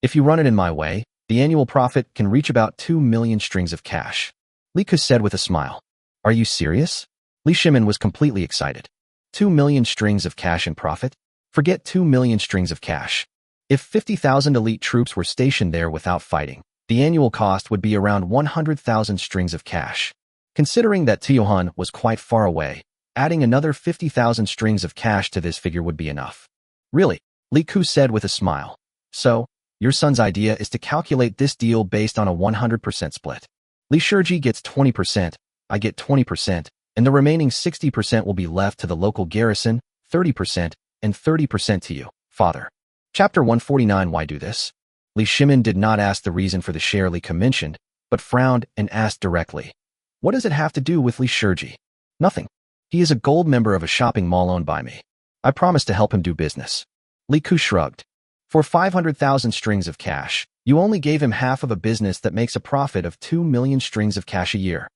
If you run it in my way, the annual profit can reach about 2 million strings of cash. Li Ku said with a smile. Are you serious? Li Shimin was completely excited. 2 million strings of cash in profit? Forget 2 million strings of cash. If 50,000 elite troops were stationed there without fighting, the annual cost would be around 100,000 strings of cash. Considering that Tuyohan was quite far away, Adding another 50,000 strings of cash to this figure would be enough. Really? Li Ku said with a smile. So, your son's idea is to calculate this deal based on a 100% split. Li Shiji gets 20%, I get 20%, and the remaining 60% will be left to the local garrison, 30%, and 30% to you, father. Chapter 149. Why do this? Li Shimin did not ask the reason for the share Li Ku mentioned, but frowned and asked directly. What does it have to do with Li Shiji? Nothing. He is a gold member of a shopping mall owned by me. I promised to help him do business. Li Ku shrugged. For 500,000 strings of cash, you only gave him half of a business that makes a profit of 2 million strings of cash a year.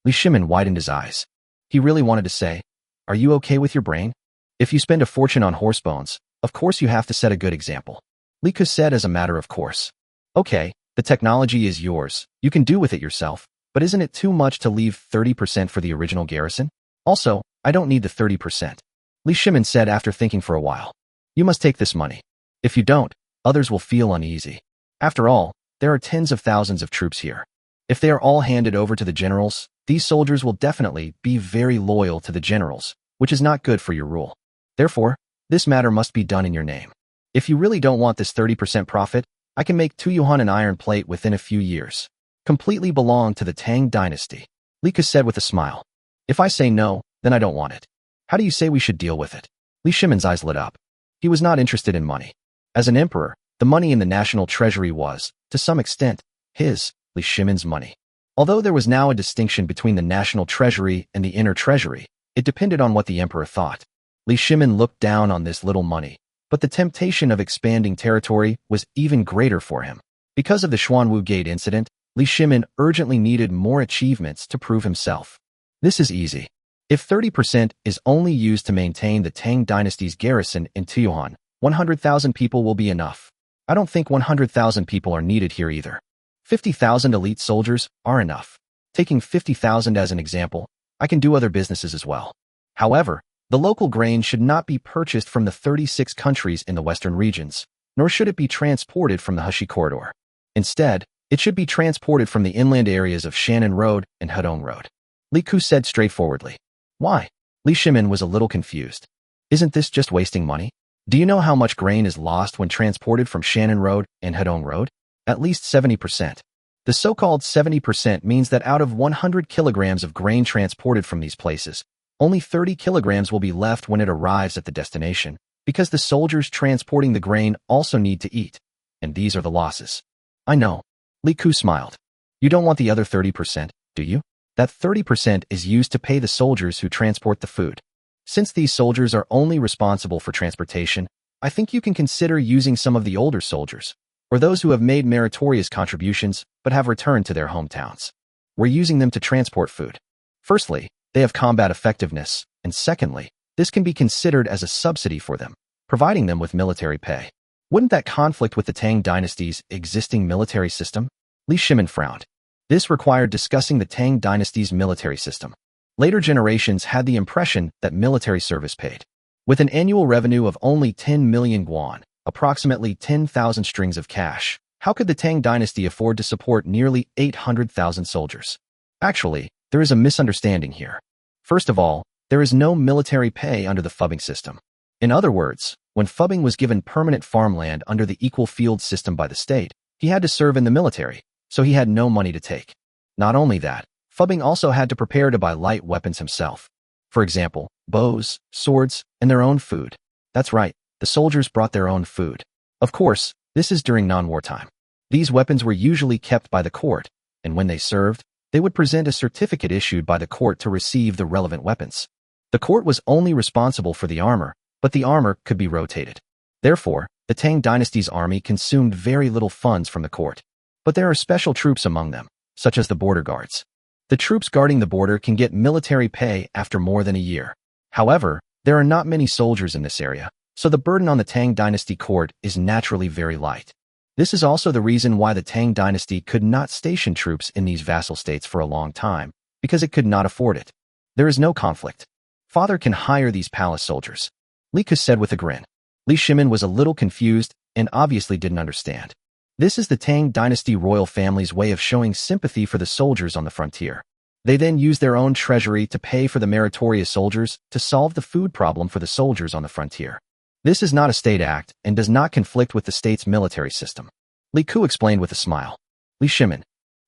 Li Shimin widened his eyes. He really wanted to say, are you okay with your brain? If you spend a fortune on horse bones, of course you have to set a good example. Li Ku said as a matter of course. Okay, the technology is yours. You can do with it yourself, but isn't it too much to leave 30% for the original garrison? Also, I don't need the 30%. Li Shimin said after thinking for a while. You must take this money. If you don't, others will feel uneasy. After all, there are tens of thousands of troops here. If they are all handed over to the generals, these soldiers will definitely be very loyal to the generals, which is not good for your rule. Therefore, this matter must be done in your name. If you really don't want this 30% profit, I can make 2 yuan an iron plate within a few years. Completely belong to the Tang dynasty. Li Ku said with a smile. If I say no, then I don't want it. How do you say we should deal with it? Li Shimin's eyes lit up. He was not interested in money. As an emperor, the money in the national treasury was, to some extent, his, Li Shimin's money. Although there was now a distinction between the national treasury and the inner treasury, it depended on what the emperor thought. Li Shimin looked down on this little money, but the temptation of expanding territory was even greater for him. Because of the Xuanwu Gate incident, Li Shimin urgently needed more achievements to prove himself. This is easy. If 30% is only used to maintain the Tang dynasty's garrison in Tuyuan, 100,000 people will be enough. I don't think 100,000 people are needed here either. 50,000 elite soldiers are enough. Taking 50,000 as an example, I can do other businesses as well. However, the local grain should not be purchased from the 36 countries in the western regions, nor should it be transported from the Heshi corridor. Instead, it should be transported from the inland areas of Shannon Road and Hedong Road. Li Ku said straightforwardly. Why? Li Shimin was a little confused. Isn't this just wasting money? Do you know how much grain is lost when transported from Shannon Road and Hedong Road? At least 70%. The so-called 70% means that out of 100 kilograms of grain transported from these places, only 30 kilograms will be left when it arrives at the destination, because the soldiers transporting the grain also need to eat, and these are the losses. I know. Li Ku smiled. You don't want the other 30%, do you? That 30% is used to pay the soldiers who transport the food. Since these soldiers are only responsible for transportation, I think you can consider using some of the older soldiers, or those who have made meritorious contributions but have returned to their hometowns. We're using them to transport food. Firstly, they have combat effectiveness, and secondly, this can be considered as a subsidy for them, providing them with military pay. Wouldn't that conflict with the Tang dynasty's existing military system? Li Shimin frowned. This required discussing the Tang dynasty's military system. Later generations had the impression that military service paid. With an annual revenue of only 10 million guan, approximately 10,000 strings of cash, how could the Tang dynasty afford to support nearly 800,000 soldiers? Actually, there is a misunderstanding here. First of all, there is no military pay under the phubbing system. In other words, when phubbing was given permanent farmland under the equal field system by the state, he had to serve in the military, so he had no money to take. Not only that, phubbing also had to prepare to buy light weapons himself. For example, bows, swords, and their own food. That's right, the soldiers brought their own food. Of course, this is during non-wartime. These weapons were usually kept by the court, and when they served, they would present a certificate issued by the court to receive the relevant weapons. The court was only responsible for the armor, but the armor could be rotated. Therefore, the Tang dynasty's army consumed very little funds from the court. But there are special troops among them, such as the border guards. The troops guarding the border can get military pay after more than a year. However, there are not many soldiers in this area, so the burden on the Tang dynasty court is naturally very light. This is also the reason why the Tang dynasty could not station troops in these vassal states for a long time, because it could not afford it. There is no conflict. Father can hire these palace soldiers. Li Ku said with a grin. Li Shimin was a little confused and obviously didn't understand. This is the Tang dynasty royal family's way of showing sympathy for the soldiers on the frontier. They then used their own treasury to pay for the meritorious soldiers to solve the food problem for the soldiers on the frontier. This is not a state act and does not conflict with the state's military system. Li Ku explained with a smile. Li Shimin,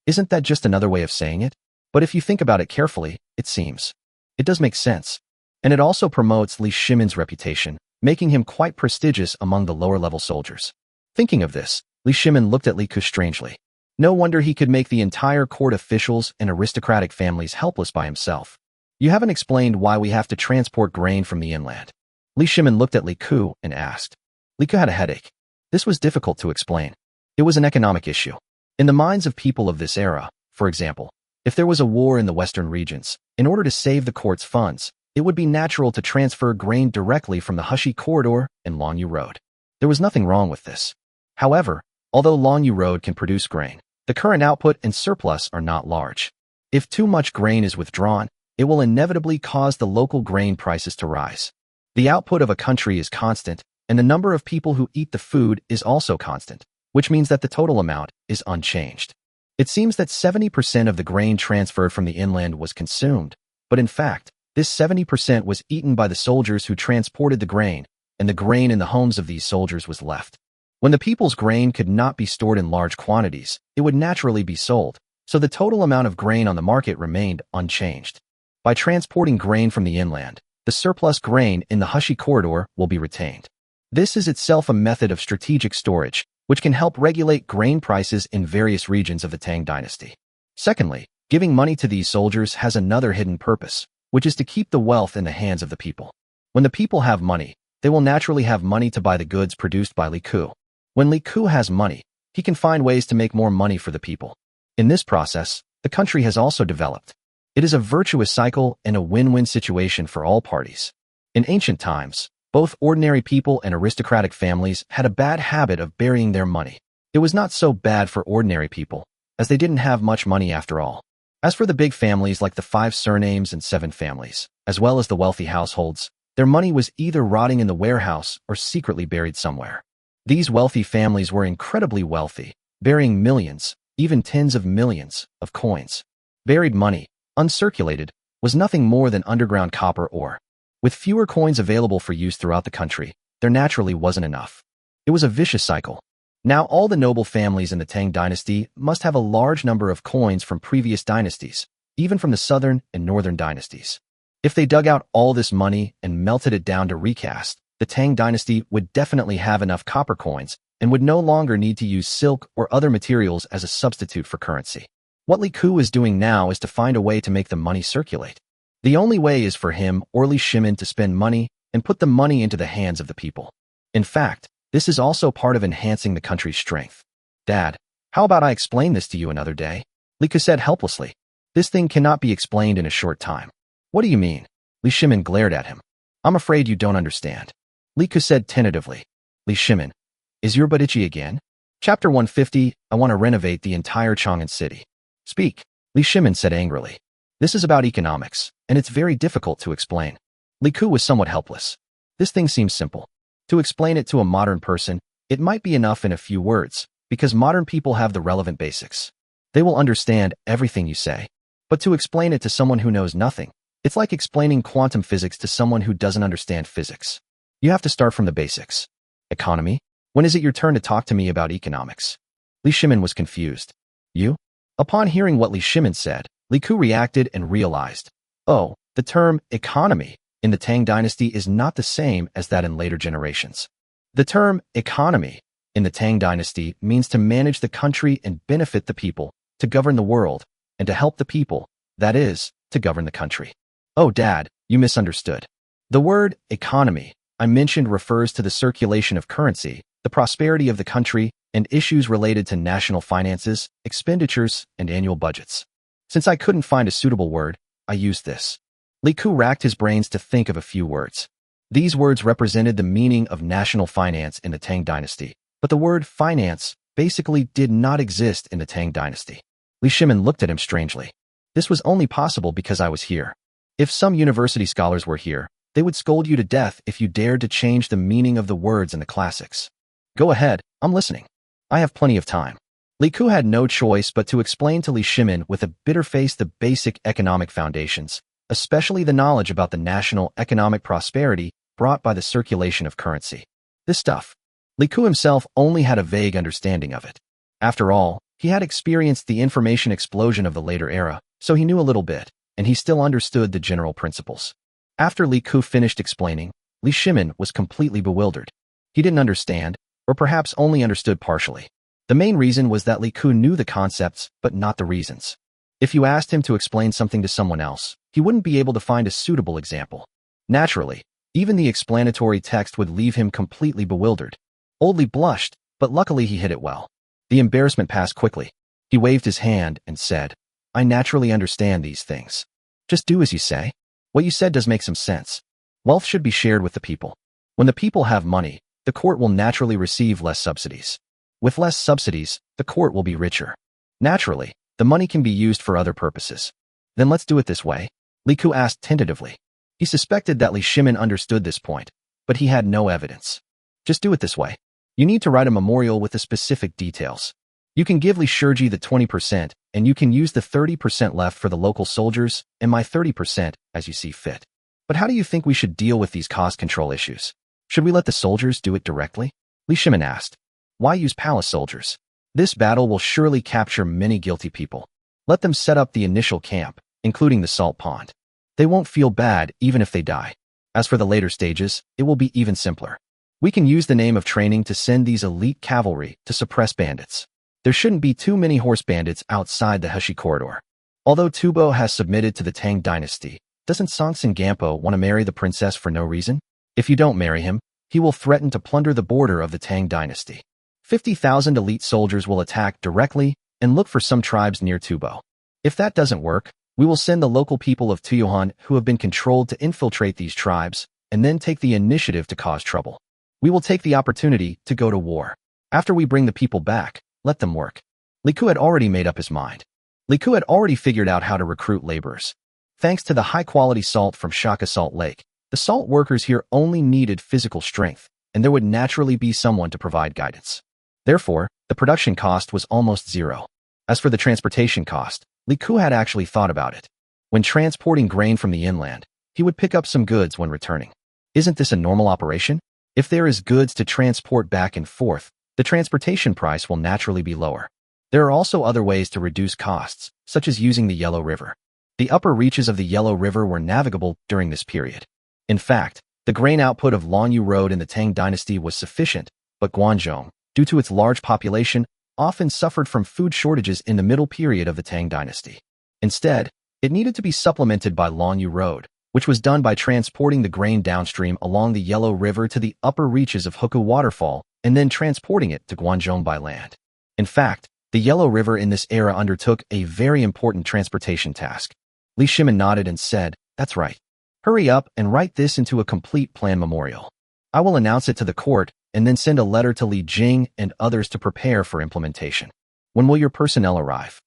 isn't that just another way of saying it? But if you think about it carefully, it seems. It does make sense. And it also promotes Li Shimin's reputation, making him quite prestigious among the lower-level soldiers. Thinking of this, Li Shimin looked at Li Ku strangely. No wonder he could make the entire court officials and aristocratic families helpless by himself. You haven't explained why we have to transport grain from the inland. Li Shimin looked at Li Ku and asked. Li Ku had a headache. This was difficult to explain. It was an economic issue. In the minds of people of this era, for example, if there was a war in the western regions, in order to save the court's funds, it would be natural to transfer grain directly from the Hushi Corridor and Longyu Road. There was nothing wrong with this. However, although Longyu Road can produce grain, the current output and surplus are not large. If too much grain is withdrawn, it will inevitably cause the local grain prices to rise. The output of a country is constant, and the number of people who eat the food is also constant, which means that the total amount is unchanged. It seems that 70% of the grain transferred from the inland was consumed, but in fact, this 70% was eaten by the soldiers who transported the grain, and the grain in the homes of these soldiers was left. When the people's grain could not be stored in large quantities, it would naturally be sold, so the total amount of grain on the market remained unchanged. By transporting grain from the inland, the surplus grain in the Hushi Corridor will be retained. This is itself a method of strategic storage, which can help regulate grain prices in various regions of the Tang dynasty. Secondly, giving money to these soldiers has another hidden purpose, which is to keep the wealth in the hands of the people. When the people have money, they will naturally have money to buy the goods produced by Li Ku. When Li Ku has money, he can find ways to make more money for the people. In this process, the country has also developed. It is a virtuous cycle and a win-win situation for all parties. In ancient times, both ordinary people and aristocratic families had a bad habit of burying their money. It was not so bad for ordinary people, as they didn't have much money after all. As for the big families like the 5 surnames and 7 families, as well as the wealthy households, their money was either rotting in the warehouse or secretly buried somewhere. These wealthy families were incredibly wealthy, burying millions, even tens of millions, of coins. Buried money, uncirculated, was nothing more than underground copper ore. With fewer coins available for use throughout the country, there naturally wasn't enough. It was a vicious cycle. Now all the noble families in the Tang dynasty must have a large number of coins from previous dynasties, even from the southern and northern dynasties. If they dug out all this money and melted it down to recast, the Tang dynasty would definitely have enough copper coins and would no longer need to use silk or other materials as a substitute for currency. What Li Ku is doing now is to find a way to make the money circulate. The only way is for him or Li Shimin to spend money and put the money into the hands of the people. In fact, this is also part of enhancing the country's strength. Dad, how about I explain this to you another day? Li Ku said helplessly. This thing cannot be explained in a short time. What do you mean? Li Shimin glared at him. I'm afraid you don't understand. Li Ku said tentatively. Li Shimin, is your butt itchy again? Chapter 150, I want to renovate the entire Chang'an city. Speak, Li Shimin said angrily. This is about economics, and it's very difficult to explain. Li Ku was somewhat helpless. This thing seems simple. To explain it to a modern person, it might be enough in a few words, because modern people have the relevant basics. They will understand everything you say. But to explain it to someone who knows nothing, it's like explaining quantum physics to someone who doesn't understand physics. You have to start from the basics. Economy? When is it your turn to talk to me about economics? Li Shimin was confused. You? Upon hearing what Li Shimin said, Li Ku reacted and realized, oh, the term economy in the Tang dynasty is not the same as that in later generations. The term economy in the Tang dynasty means to manage the country and benefit the people, to govern the world, and to help the people, that is, to govern the country. Oh, Dad, you misunderstood. The word economy I mentioned refers to the circulation of currency, the prosperity of the country, and issues related to national finances, expenditures, and annual budgets. Since I couldn't find a suitable word, I used this. Li Ku racked his brains to think of a few words. These words represented the meaning of national finance in the Tang dynasty, but the word finance basically did not exist in the Tang dynasty. Li Shimin looked at him strangely. This was only possible because I was here. If some university scholars were here, they would scold you to death if you dared to change the meaning of the words in the classics. Go ahead, I'm listening. I have plenty of time. Li Ku had no choice but to explain to Li Shimin with a bitter face the basic economic foundations, especially the knowledge about the national economic prosperity brought by the circulation of currency. This stuff, Li Ku himself only had a vague understanding of it. After all, he had experienced the information explosion of the later era, so he knew a little bit, and he still understood the general principles. After Li Ku finished explaining, Li Shimin was completely bewildered. He didn't understand, or perhaps only understood partially. The main reason was that Li Ku knew the concepts, but not the reasons. If you asked him to explain something to someone else, he wouldn't be able to find a suitable example. Naturally, even the explanatory text would leave him completely bewildered. Old Li blushed, but luckily he hid it well. The embarrassment passed quickly. He waved his hand and said, "I naturally understand these things. Just do as you say. What you said does make some sense. Wealth should be shared with the people. When the people have money, the court will naturally receive less subsidies. With less subsidies, the court will be richer. Naturally, the money can be used for other purposes. Then let's do it this way," Li Ku asked tentatively. He suspected that Li Shimin understood this point, but he had no evidence. "Just do it this way. You need to write a memorial with the specific details. You can give Li Shiji the 20%, and you can use the 30% left for the local soldiers, and my 30% as you see fit. But how do you think we should deal with these cost control issues? Should we let the soldiers do it directly?" Li Shimin asked. "Why use palace soldiers? This battle will surely capture many guilty people. Let them set up the initial camp, including the salt pond. They won't feel bad even if they die. As for the later stages, it will be even simpler. We can use the name of training to send these elite cavalry to suppress bandits. There shouldn't be too many horse bandits outside the Heshi corridor. Although Tubo has submitted to the Tang dynasty, doesn't Songtsen Gampo want to marry the princess for no reason? If you don't marry him, he will threaten to plunder the border of the Tang dynasty. 50,000 elite soldiers will attack directly and look for some tribes near Tubo. If that doesn't work, we will send the local people of Tuyohan who have been controlled to infiltrate these tribes and then take the initiative to cause trouble. We will take the opportunity to go to war. After we bring the people back, let them work." Li Ku had already made up his mind. Li Ku had already figured out how to recruit laborers. Thanks to the high-quality salt from Shaka Salt Lake, the salt workers here only needed physical strength, and there would naturally be someone to provide guidance. Therefore, the production cost was almost zero. As for the transportation cost, Li Ku had actually thought about it. When transporting grain from the inland, he would pick up some goods when returning. Isn't this a normal operation? If there is goods to transport back and forth, the transportation price will naturally be lower. There are also other ways to reduce costs, such as using the Yellow River. The upper reaches of the Yellow River were navigable during this period. In fact, the grain output of Longyu Road in the Tang dynasty was sufficient, but Guangzhou, due to its large population, often suffered from food shortages in the middle period of the Tang dynasty. Instead, it needed to be supplemented by Longyu Road, which was done by transporting the grain downstream along the Yellow River to the upper reaches of Hukou Waterfall and then transporting it to Guangzhou by land. In fact, the Yellow River in this era undertook a very important transportation task. Li Shimin nodded and said, "That's right. Hurry up and write this into a complete plan memorial. I will announce it to the court and then send a letter to Li Jing and others to prepare for implementation. When will your personnel arrive?"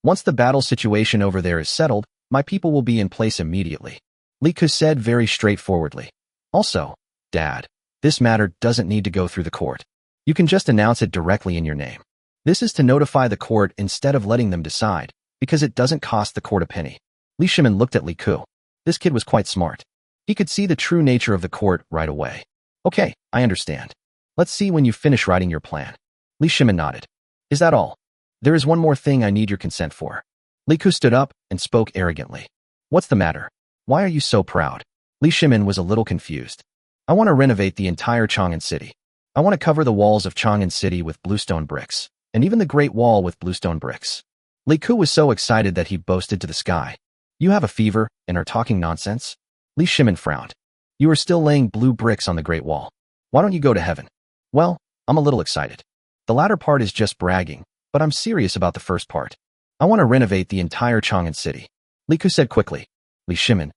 "Once the battle situation over there is settled, my people will be in place immediately," Li Ku said very straightforwardly. "Also, Dad, this matter doesn't need to go through the court. You can just announce it directly in your name. This is to notify the court instead of letting them decide, because it doesn't cost the court a penny." Li Shimin looked at Li Ku. This kid was quite smart. He could see the true nature of the court right away. "Okay, I understand. Let's see when you finish writing your plan." Li Shimin nodded. "Is that all? There is one more thing I need your consent for." Li Ku stood up and spoke arrogantly. "What's the matter? Why are you so proud?" Li Shimin was a little confused. "I want to renovate the entire Chang'an City. I want to cover the walls of Chang'an City with bluestone bricks, and even the Great Wall with bluestone bricks." Li Ku was so excited that he boasted to the sky. "You have a fever and are talking nonsense?" Li Shimin frowned. "You are still laying blue bricks on the Great Wall. Why don't you go to heaven?" "Well, I'm a little excited. The latter part is just bragging, but I'm serious about the first part. I want to renovate the entire Chang'an City." Li Ku said quickly. "Li Shimin,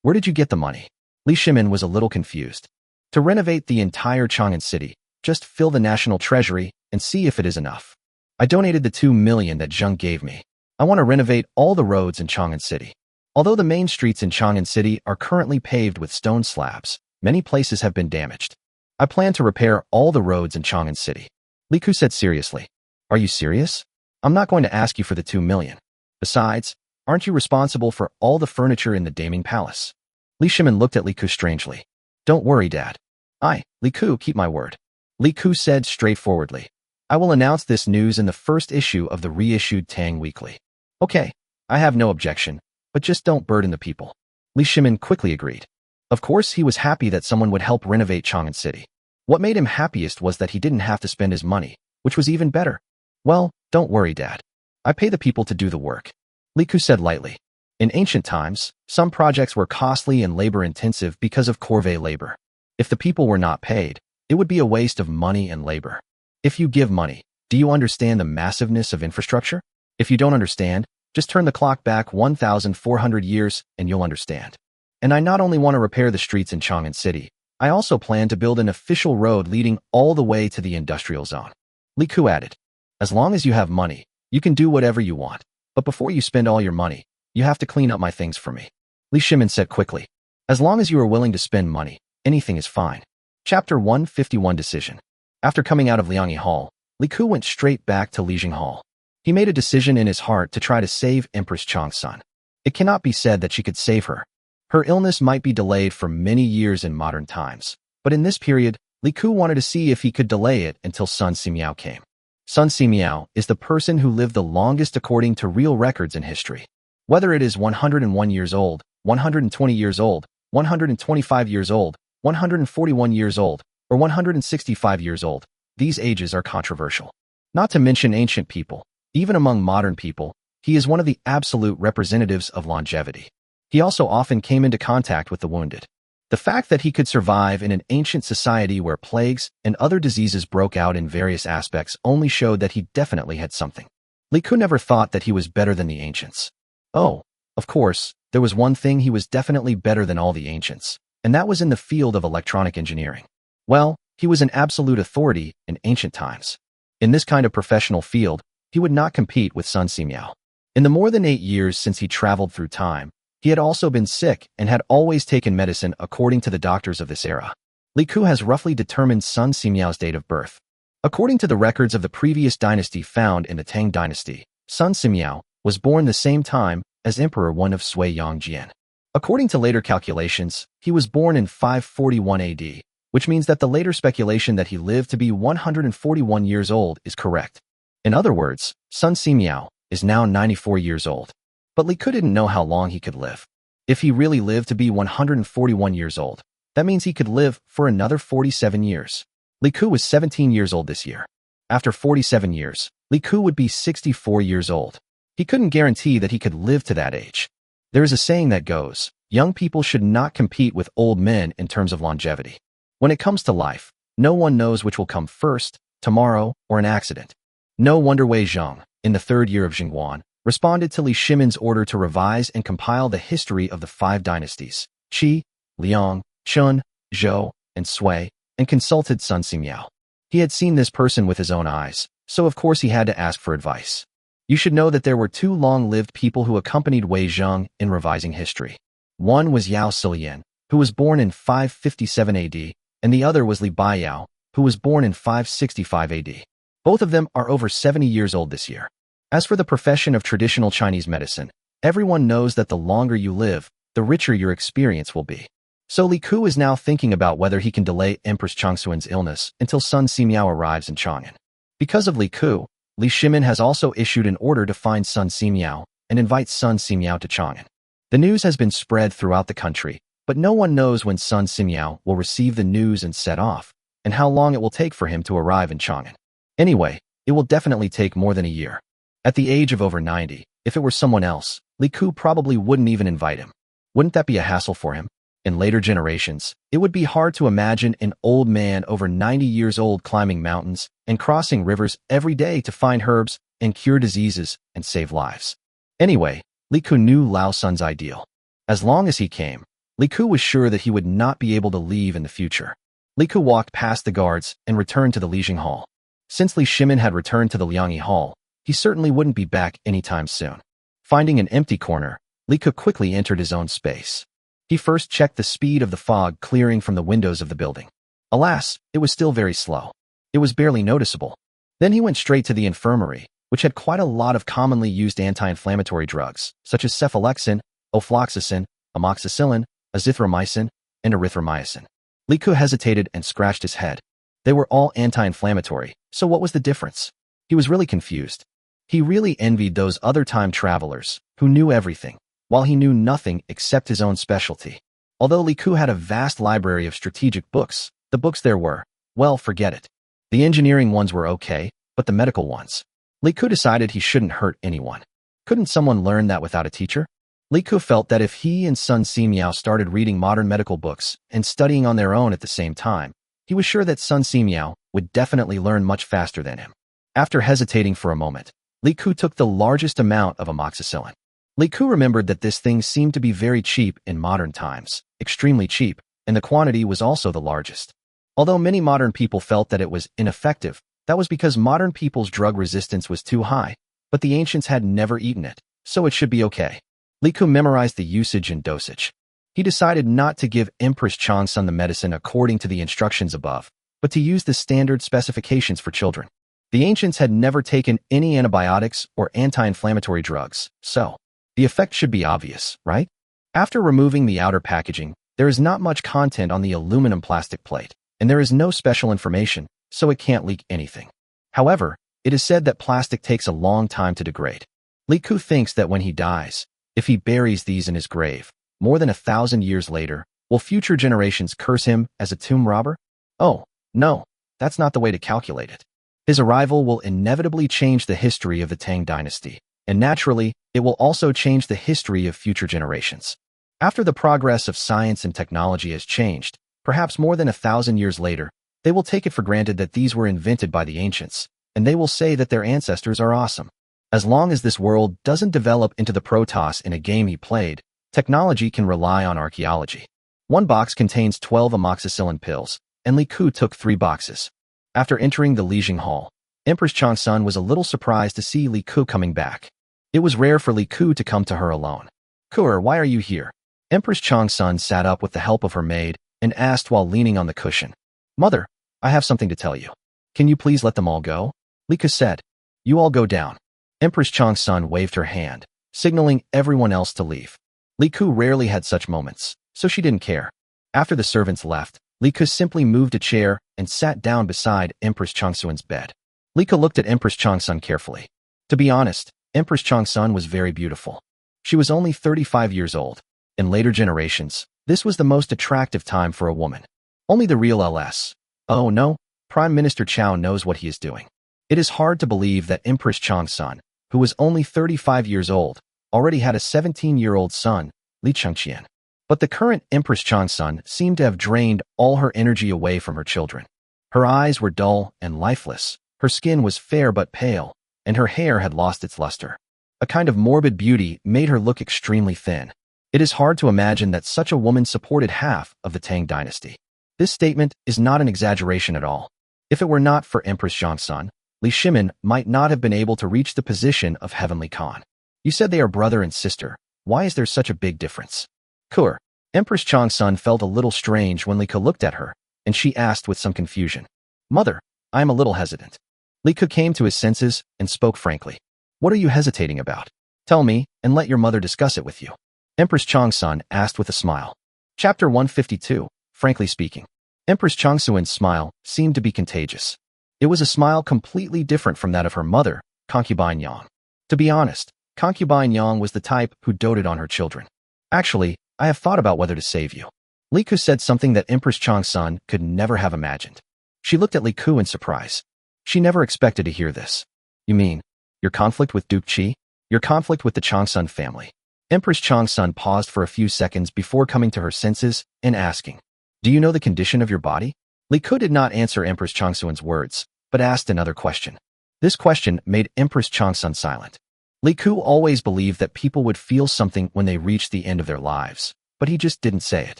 where did you get the money?" Li Shimin was a little confused. "To renovate the entire Chang'an City, just fill the national treasury and see if it is enough. I donated the 2 million that Zheng gave me. I want to renovate all the roads in Chang'an City. Although the main streets in Chang'an City are currently paved with stone slabs, many places have been damaged. I plan to repair all the roads in Chang'an City." Li Ku said seriously. Are you serious? I'm not going to ask you for the 2 million. Besides, aren't you responsible for all the furniture in the Daming Palace? Li Shimin looked at Li Ku strangely. Don't worry, Dad. Li Ku, keep my word. Li Ku said straightforwardly. I will announce this news in the first issue of the reissued Tang Weekly. Okay, I have no objection, but just don't burden the people. Li Shimin quickly agreed. Of course, he was happy that someone would help renovate Chang'an City. What made him happiest was that he didn't have to spend his money, which was even better. Well, don't worry, Dad. I pay the people to do the work. Li Ku said lightly. In ancient times, some projects were costly and labor-intensive because of corvée labor. If the people were not paid, it would be a waste of money and labor. If you give money, do you understand the massiveness of infrastructure? If you don't understand, just turn the clock back 1,400 years and you'll understand. And I not only want to repair the streets in Chang'an City, I also plan to build an official road leading all the way to the industrial zone. Li Ku added, as long as you have money, you can do whatever you want. But before you spend all your money, you have to clean up my things for me. Li Shimin said quickly, as long as you are willing to spend money, anything is fine. Chapter 151 Decision. After coming out of Liangyi Hall, Li Ku went straight back to Lijing Hall. He made a decision in his heart to try to save Empress Chang's son. It cannot be said that she could save her. Her illness might be delayed for many years in modern times, but in this period, Li Ku wanted to see if he could delay it until Sun Simiao came. Sun Simiao is the person who lived the longest according to real records in history. Whether it is 101 years old, 120 years old, 125 years old, 141 years old, or 165 years old, these ages are controversial. Not to mention ancient people, even among modern people, he is one of the absolute representatives of longevity. He also often came into contact with the wounded. The fact that he could survive in an ancient society where plagues and other diseases broke out in various aspects only showed that he definitely had something. Li Ku never thought that he was better than the ancients. Oh, of course, there was one thing he was definitely better than all the ancients, and that was in the field of electronic engineering. Well, he was an absolute authority in ancient times. In this kind of professional field, he would not compete with Sun Simiao. In the more than 8 years since he traveled through time, he had also been sick and had always taken medicine according to the doctors of this era. Li Ku has roughly determined Sun Simiao's date of birth. According to the records of the previous dynasty found in the Tang dynasty, Sun Simiao was born the same time as Emperor Wen of Sui Yongjian. According to later calculations, he was born in 541 AD, which means that the later speculation that he lived to be 141 years old is correct. In other words, Sun Simiao is now 94 years old. But Li Ku didn't know how long he could live. If he really lived to be 141 years old, that means he could live for another 47 years. Li Ku was 17 years old this year. After 47 years, Li Ku would be 64 years old. He couldn't guarantee that he could live to that age. There is a saying that goes, young people should not compete with old men in terms of longevity. When it comes to life, no one knows which will come first, tomorrow, or an accident. No wonder Wei Zheng, in the 3rd year of Jingguan, responded to Li Shimin's order to revise and compile the history of the 5 dynasties, Qi, Liang, Chun, Zhou, and Sui, and consulted Sun Simiao. He had seen this person with his own eyes, so of course he had to ask for advice. You should know that there were 2 long-lived people who accompanied Wei Zheng in revising history. One was Yao Silian, who was born in 557 AD, and the other was Li Baiyao, who was born in 565 AD. Both of them are over 70 years old this year. As for the profession of traditional Chinese medicine, everyone knows that the longer you live, the richer your experience will be. So Li Ku is now thinking about whether he can delay Empress Changxuan's illness until Sun Simiao arrives in Chang'an. Because of Li Ku, Li Shimin has also issued an order to find Sun Simiao and invite Sun Simiao to Chang'an. The news has been spread throughout the country, but no one knows when Sun Simiao will receive the news and set off, and how long it will take for him to arrive in Chang'an. Anyway, it will definitely take more than a year. At the age of over 90, if it were someone else, Li Ku probably wouldn't even invite him. Wouldn't that be a hassle for him? In later generations, it would be hard to imagine an old man over 90 years old climbing mountains and crossing rivers every day to find herbs and cure diseases and save lives. Anyway, Li Ku knew Lao Sun's ideal. As long as he came, Li Ku was sure that he would not be able to leave in the future. Li Ku walked past the guards and returned to the Lijing Hall. Since Li Shimin had returned to the Liangyi Hall, he certainly wouldn't be back anytime soon. Finding an empty corner, Li Ku quickly entered his own space. He first checked the speed of the fog clearing from the windows of the building. Alas, it was still very slow. It was barely noticeable. Then he went straight to the infirmary, which had quite a lot of commonly used anti-inflammatory drugs, such as cephalexin, ofloxacin, amoxicillin, azithromycin, and erythromycin. Li Ke hesitated and scratched his head. They were all anti-inflammatory, so what was the difference? He was really confused. He really envied those other time travelers, who knew everything, while he knew nothing except his own specialty. Although Li Ke had a vast library of strategic books, the books there were, well, forget it. The engineering ones were okay, but the medical ones. Li Ke decided he shouldn't hurt anyone. Couldn't someone learn that without a teacher? Li Ke felt that if he and Sun Simiao started reading modern medical books and studying on their own at the same time, he was sure that Sun Simiao would definitely learn much faster than him. After hesitating for a moment, Li Ke took the largest amount of amoxicillin. Li Ke remembered that this thing seemed to be very cheap in modern times, extremely cheap, and the quantity was also the largest. Although many modern people felt that it was ineffective, that was because modern people's drug resistance was too high, but the ancients had never eaten it, so it should be okay. Li Ke memorized the usage and dosage. He decided not to give Empress Changsun the medicine according to the instructions above, but to use the standard specifications for children. The ancients had never taken any antibiotics or anti-inflammatory drugs, so the effect should be obvious, right? After removing the outer packaging, there is not much content on the aluminum plastic plate, and there is no special information, so it can't leak anything. However, it is said that plastic takes a long time to degrade. Li Ke thinks that when he dies, if he buries these in his grave, more than 1,000 years later, will future generations curse him as a tomb robber? Oh, no, that's not the way to calculate it. His arrival will inevitably change the history of the Tang dynasty, and naturally, it will also change the history of future generations. After the progress of science and technology has changed, perhaps more than 1,000 years later, they will take it for granted that these were invented by the ancients, and they will say that their ancestors are awesome. As long as this world doesn't develop into the Protoss in a game he played, technology can rely on archaeology. One box contains 12 amoxicillin pills, and Li Ke took 3 boxes. After entering the Lijing Hall, Empress Changsun was a little surprised to see Li Ke coming back. It was rare for Li Ke to come to her alone. "Ke, why are you here?" Empress Changsun sat up with the help of her maid and asked while leaning on the cushion. "Mother, I have something to tell you. Can you please let them all go?" Li Ke said. "You all go down." Empress Changsun waved her hand, signaling everyone else to leave. Li Ke rarely had such moments, so she didn't care. After the servants left, Li Ke simply moved a chair and sat down beside Empress Changsun's bed. Li Ke looked at Empress Changsun carefully. To be honest, Empress Changsun was very beautiful. She was only 35 years old. In later generations, this was the most attractive time for a woman. Only the real LS. Oh no, Prime Minister Chao knows what he is doing. It is hard to believe that Empress Changsun, who was only 35 years old, already had a 17-year-old son, Li Chengqian. But the current Empress Changsun seemed to have drained all her energy away from her children. Her eyes were dull and lifeless, her skin was fair but pale, and her hair had lost its luster. A kind of morbid beauty made her look extremely thin. It is hard to imagine that such a woman supported half of the Tang dynasty. This statement is not an exaggeration at all. If it were not for Empress Changsun, Li Shimin might not have been able to reach the position of Heavenly Khan. "You said they are brother and sister. Why is there such a big difference?" Ke. Empress Changsun felt a little strange when Li Ke looked at her, and she asked with some confusion. "Mother, I am a little hesitant." Li Ke came to his senses and spoke frankly. "What are you hesitating about? Tell me, and let your mother discuss it with you." Empress Changsun asked with a smile. Chapter 152, Frankly Speaking. Empress Changsun's smile seemed to be contagious. It was a smile completely different from that of her mother, Concubine Yang. To be honest, Concubine Yang was the type who doted on her children. "Actually, I have thought about whether to save you." Li Ke said something that Empress Changsun could never have imagined. She looked at Li Ke in surprise. She never expected to hear this. "You mean, your conflict with Duke Qi? Your conflict with the Changsun family?" Empress Changsun paused for a few seconds before coming to her senses and asking, "Do you know the condition of your body?" Li Ke did not answer Empress Changsun's words, but asked another question. This question made Empress Changsun silent. Li Ke always believed that people would feel something when they reached the end of their lives, but he just didn't say it.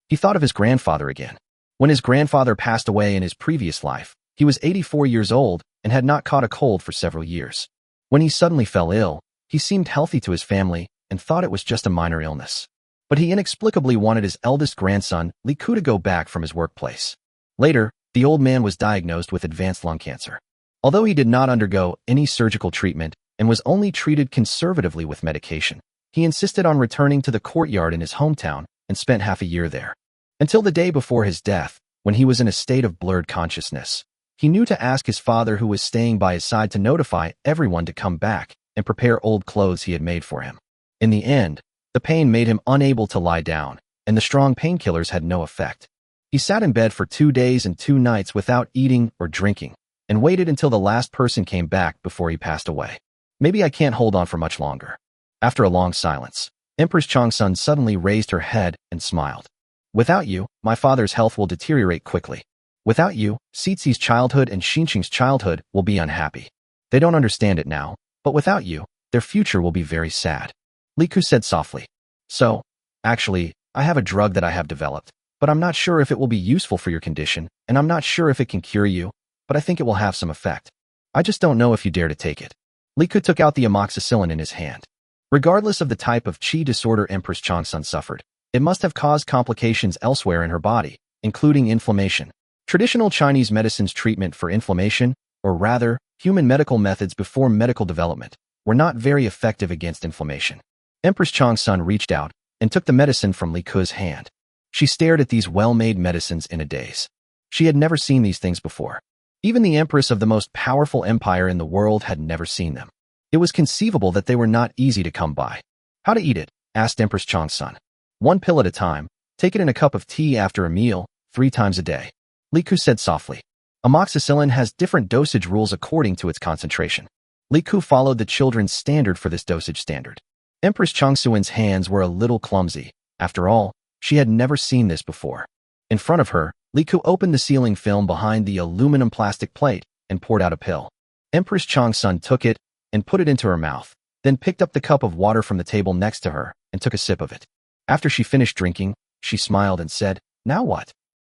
He thought of his grandfather again. When his grandfather passed away in his previous life, he was 84 years old and had not caught a cold for several years. When he suddenly fell ill, he seemed healthy to his family and thought it was just a minor illness. But he inexplicably wanted his eldest grandson, Li Ke, to go back from his workplace. Later, the old man was diagnosed with advanced lung cancer. Although he did not undergo any surgical treatment and was only treated conservatively with medication, he insisted on returning to the courtyard in his hometown and spent half a year there. Until the day before his death, when he was in a state of blurred consciousness, he knew to ask his father, who was staying by his side, to notify everyone to come back and prepare old clothes he had made for him. In the end, the pain made him unable to lie down, and the strong painkillers had no effect. He sat in bed for 2 days and 2 nights without eating or drinking, and waited until the last person came back before he passed away. Maybe I can't hold on for much longer. After a long silence, Empress Changsun suddenly raised her head and smiled. Without you, my father's health will deteriorate quickly. Without you, Cizi's childhood and Xinqing's childhood will be unhappy. They don't understand it now, but without you, their future will be very sad. Li Ku said softly. So, actually, I have a drug that I have developed, but I'm not sure if it will be useful for your condition, and I'm not sure if it can cure you, but I think it will have some effect. I just don't know if you dare to take it. Li Ku took out the amoxicillin in his hand. Regardless of the type of qi disorder Empress Changsun suffered, it must have caused complications elsewhere in her body, including inflammation. Traditional Chinese medicine's treatment for inflammation, or rather, human medical methods before medical development, were not very effective against inflammation. Empress Changsun reached out and took the medicine from Li Ku's hand. She stared at these well-made medicines in a daze. She had never seen these things before. Even the empress of the most powerful empire in the world had never seen them. It was conceivable that they were not easy to come by. How to eat it? Asked Empress Changsun. 1 pill at a time. Take it in a cup of tea after a meal, 3 times a day. Li Ku said softly. Amoxicillin has different dosage rules according to its concentration. Li Ku followed the children's standard for this dosage standard. Empress Changsun's hands were a little clumsy. After all, she had never seen this before. In front of her, Li Ku opened the sealing film behind the aluminum plastic plate and poured out a pill. Empress Changsun took it and put it into her mouth, then picked up the cup of water from the table next to her and took a sip of it. After she finished drinking, she smiled and said, "Now what?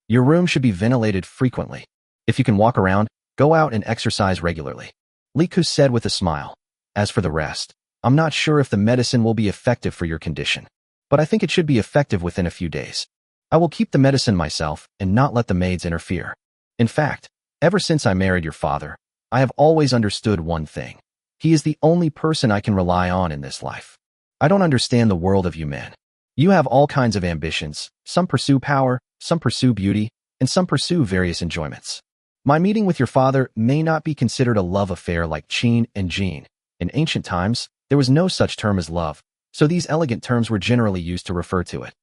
Your room should be ventilated frequently. If you can walk around, go out and exercise regularly." Li Ku said with a smile. "As for the rest, I'm not sure if the medicine will be effective for your condition, but I think it should be effective within a few days. I will keep the medicine myself and not let the maids interfere. In fact, ever since I married your father, I have always understood one thing. He is the only person I can rely on in this life. I don't understand the world of you men. You have all kinds of ambitions. Some pursue power, some pursue beauty, and some pursue various enjoyments. My meeting with your father may not be considered a love affair like Qin and Jean. In ancient times, there was no such term as love, so these elegant terms were generally used to refer to it.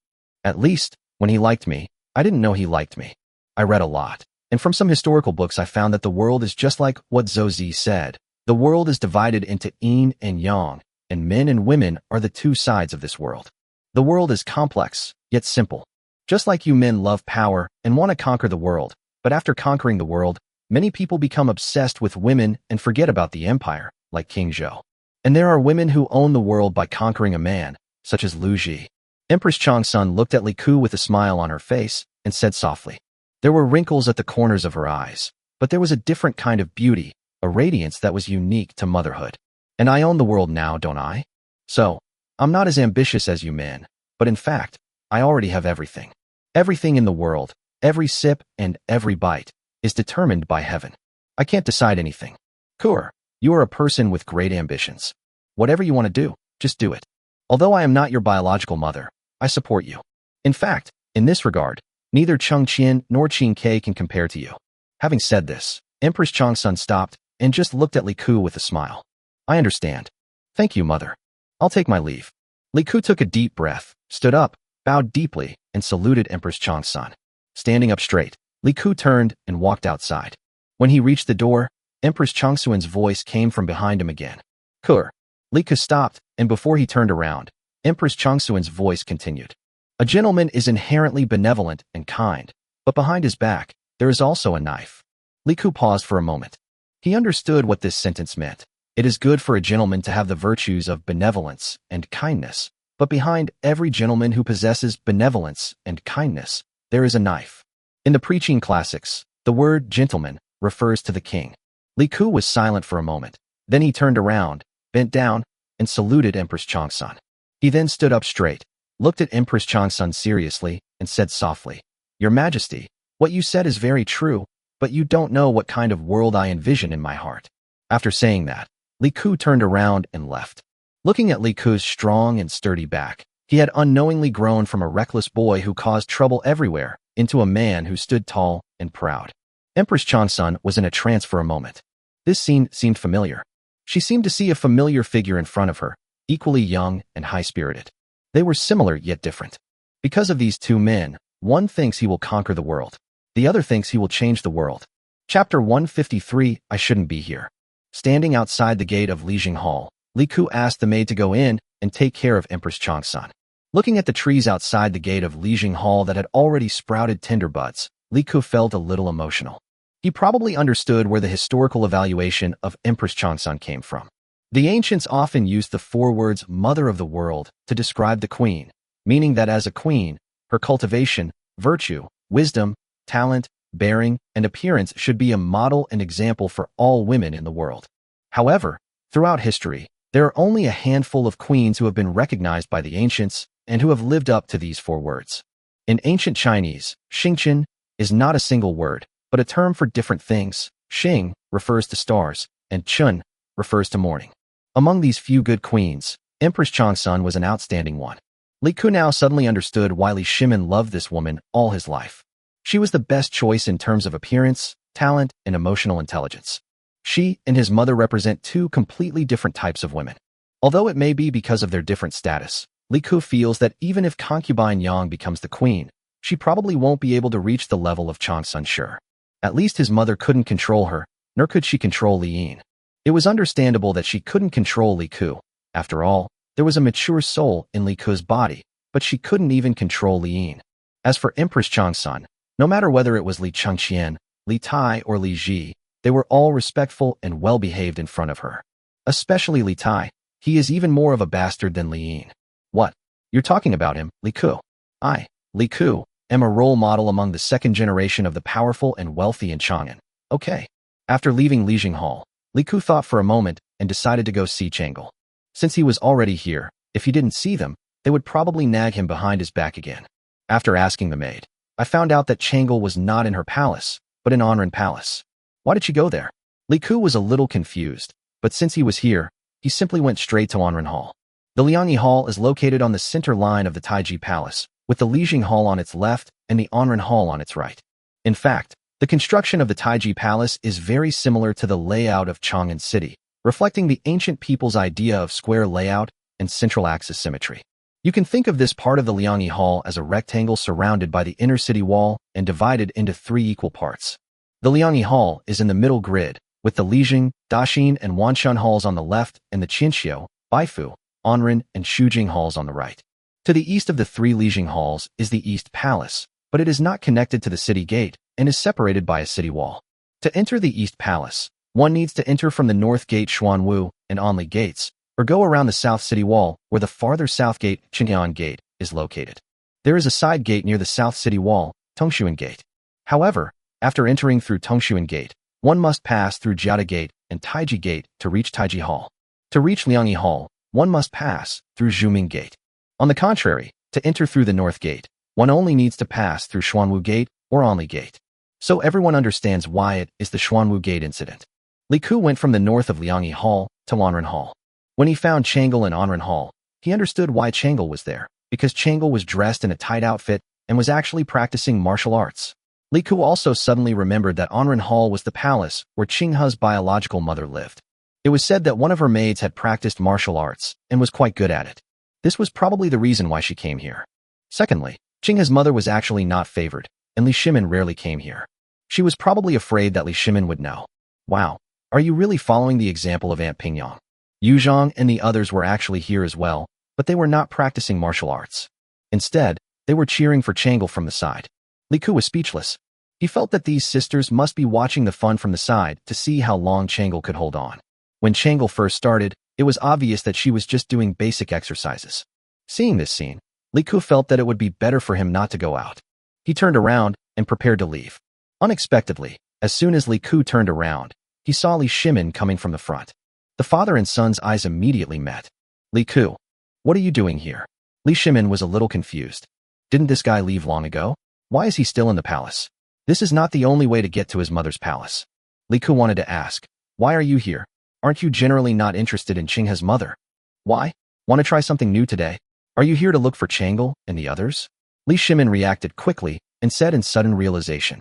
At least, when he liked me, I didn't know he liked me. I read a lot, and from some historical books I found that the world is just like what Zhou Zi said. The world is divided into yin and yang, and men and women are the 2 sides of this world. The world is complex, yet simple. Just like you men love power and want to conquer the world, but after conquering the world, many people become obsessed with women and forget about the empire, like King Zhou. And there are women who own the world by conquering a man, such as Lu Ji." Empress Changsun looked at Li Ku with a smile on her face and said softly. There were wrinkles at the corners of her eyes, but there was a different kind of beauty, a radiance that was unique to motherhood. "And I own the world now, don't I? So, I'm not as ambitious as you men, but in fact, I already have everything. Everything in the world, every sip and every bite, is determined by heaven. I can't decide anything. Kur, you are a person with great ambitions. Whatever you want to do, just do it. Although I am not your biological mother, I support you. In fact, in this regard, neither Cheng Qian nor Qin Ke can compare to you." Having said this, Empress Changsun stopped and just looked at Li Ku with a smile. "I understand. Thank you, mother. I'll take my leave." Li Ku took a deep breath, stood up, bowed deeply, and saluted Empress Changsun. Standing up straight, Li Ku turned and walked outside. When he reached the door, Empress Changsun's voice came from behind him again. "Kur." Li Ku stopped, and before he turned around, Empress Changsun's voice continued. "A gentleman is inherently benevolent and kind, but behind his back, there is also a knife." Li Ku paused for a moment. He understood what this sentence meant. It is good for a gentleman to have the virtues of benevolence and kindness, but behind every gentleman who possesses benevolence and kindness, there is a knife. In the preaching classics, the word gentleman refers to the king. Li Ku was silent for a moment. Then he turned around, bent down, and saluted Empress Changsun. He then stood up straight, looked at Empress Changsun seriously, and said softly, "Your Majesty, what you said is very true, but you don't know what kind of world I envision in my heart." After saying that, Li Ku turned around and left. Looking at Li Ku's strong and sturdy back, he had unknowingly grown from a reckless boy who caused trouble everywhere into a man who stood tall and proud. Empress Changsun was in a trance for a moment. This scene seemed familiar. She seemed to see a familiar figure in front of her, equally young and high-spirited. They were similar yet different. Because of these two men, one thinks he will conquer the world. The other thinks he will change the world. Chapter 153, I Shouldn't Be Here. Standing outside the gate of Lijing Hall, Li Ku asked the maid to go in and take care of Empress Changsun. Looking at the trees outside the gate of Lijing Hall that had already sprouted tender buds, Li Ku felt a little emotional. He probably understood where the historical evaluation of Empress Changsun came from. The ancients often used the four words "mother of the world" to describe the queen, meaning that as a queen, her cultivation, virtue, wisdom, talent, bearing, and appearance should be a model and example for all women in the world. However, throughout history, there are only a handful of queens who have been recognized by the ancients and who have lived up to these four words. In ancient Chinese, Xingqian is not a single word, but a term for different things. Xing refers to stars, and Chun refers to morning. Among these few good queens, Empress Changsun was an outstanding one. Li Ku now suddenly understood why Li Shimin loved this woman all his life. She was the best choice in terms of appearance, talent, and emotional intelligence. She and his mother represent two completely different types of women. Although it may be because of their different status, Li Ku feels that even if concubine Yang becomes the queen, she probably won't be able to reach the level of Changsun Sure. At least his mother couldn't control her, nor could she control Li Yin. It was understandable that she couldn't control Li Ku. After all, there was a mature soul in Li Ku's body, but she couldn't even control Li Yin. As for Empress Changsun, no matter whether it was Li Chengqian, Li Tai, or Li Ji, they were all respectful and well-behaved in front of her. Especially Li Tai. He is even more of a bastard than Li Yin. What? You're talking about him, Li Ku? I, Li Ku, am a role model among the second generation of the powerful and wealthy in Chang'an. Okay. After leaving Lijing Hall, Li Ku thought for a moment and decided to go see Changle. Since he was already here, if he didn't see them, they would probably nag him behind his back again. After asking the maid, I found out that Changle was not in her palace, but in Onran Palace. Why did she go there? Li Ku was a little confused, but since he was here, he simply went straight to Onran Hall. The Liangyi Hall is located on the center line of the Taiji Palace, with the Lijing Hall on its left and the Onran Hall on its right. In fact, the construction of the Taiji Palace is very similar to the layout of Chang'an City, reflecting the ancient people's idea of square layout and central axis symmetry. You can think of this part of the Liangyi Hall as a rectangle surrounded by the inner city wall and divided into three equal parts. The Liangyi Hall is in the middle grid, with the Lijing, Daxin, and Wanshan halls on the left and the Qinxiu, Baifu, Onran, and Shujing halls on the right. To the east of the three Lijing halls is the East Palace, but it is not connected to the city gate and is separated by a city wall. To enter the East Palace, one needs to enter from the North Gate Xuanwu and Anli gates, or go around the South City Wall, where the farther south gate, Qingyan Gate, is located. There is a side gate near the South City Wall, Tongshuan Gate. However, after entering through Tongshuan Gate, one must pass through Jiada Gate and Taiji Gate to reach Taiji Hall. To reach Liangyi Hall, one must pass through Zhuming Gate. On the contrary, to enter through the North Gate, one only needs to pass through Xuanwu Gate or Anli Gate. So everyone understands why it is the Xuanwu Gate incident. Li Ku went from the north of Liangyi Hall to Onran Hall. When he found Changle in Onran Hall, he understood why Changle was there, because Changle was dressed in a tight outfit and was actually practicing martial arts. Li Ku also suddenly remembered that Onran Hall was the palace where Qinghe's biological mother lived. It was said that one of her maids had practiced martial arts and was quite good at it. This was probably the reason why she came here. Secondly, Qinghe's mother was actually not favored, and Li Shimin rarely came here. She was probably afraid that Li Shimin would know. Wow, are you really following the example of Aunt Pingyang? Yu Zhang and the others were actually here as well, but they were not practicing martial arts. Instead, they were cheering for Changle from the side. Li Ku was speechless. He felt that these sisters must be watching the fun from the side to see how long Changle could hold on. When Changle first started, it was obvious that she was just doing basic exercises. Seeing this scene, Li Ku felt that it would be better for him not to go out. He turned around and prepared to leave. Unexpectedly, as soon as Li Ku turned around, he saw Li Shimin coming from the front. The father and son's eyes immediately met. Li Ku, what are you doing here? Li Shimin was a little confused. Didn't this guy leave long ago? Why is he still in the palace? This is not the only way to get to his mother's palace. Li Ku wanted to ask, why are you here? Aren't you generally not interested in Qinghe's mother? Why? Want to try something new today? Are you here to look for Changle and the others? Li Shimin reacted quickly and said in sudden realization.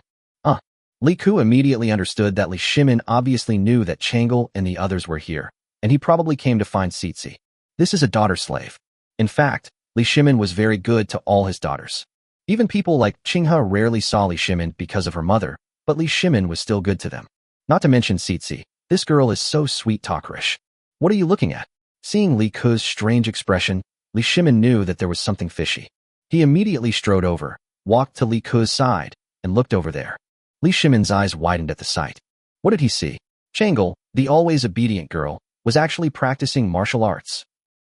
Li Ku immediately understood that Li Shimin obviously knew that Changle and the others were here, and he probably came to find Cixi. This is a daughter slave. In fact, Li Shimin was very good to all his daughters. Even people like Qinghe rarely saw Li Shimin because of her mother, but Li Shimin was still good to them. Not to mention Cixi. This girl is so sweet-talkerish. What are you looking at? Seeing Li Ku's strange expression, Li Shimin knew that there was something fishy. He immediately strode over, walked to Li Ku's side, and looked over there. Li Shimin's eyes widened at the sight. What did he see? Changle, the always obedient girl, was actually practicing martial arts.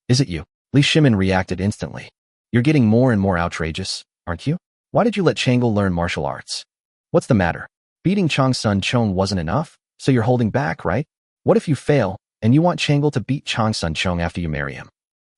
Is it you? Li Shimin reacted instantly. You're getting more and more outrageous, aren't you? Why did you let Changle learn martial arts? What's the matter? Beating Chang Sun Chong wasn't enough, so you're holding back, right? What if you fail, and you want Changle to beat Chang Sun Chong after you marry him?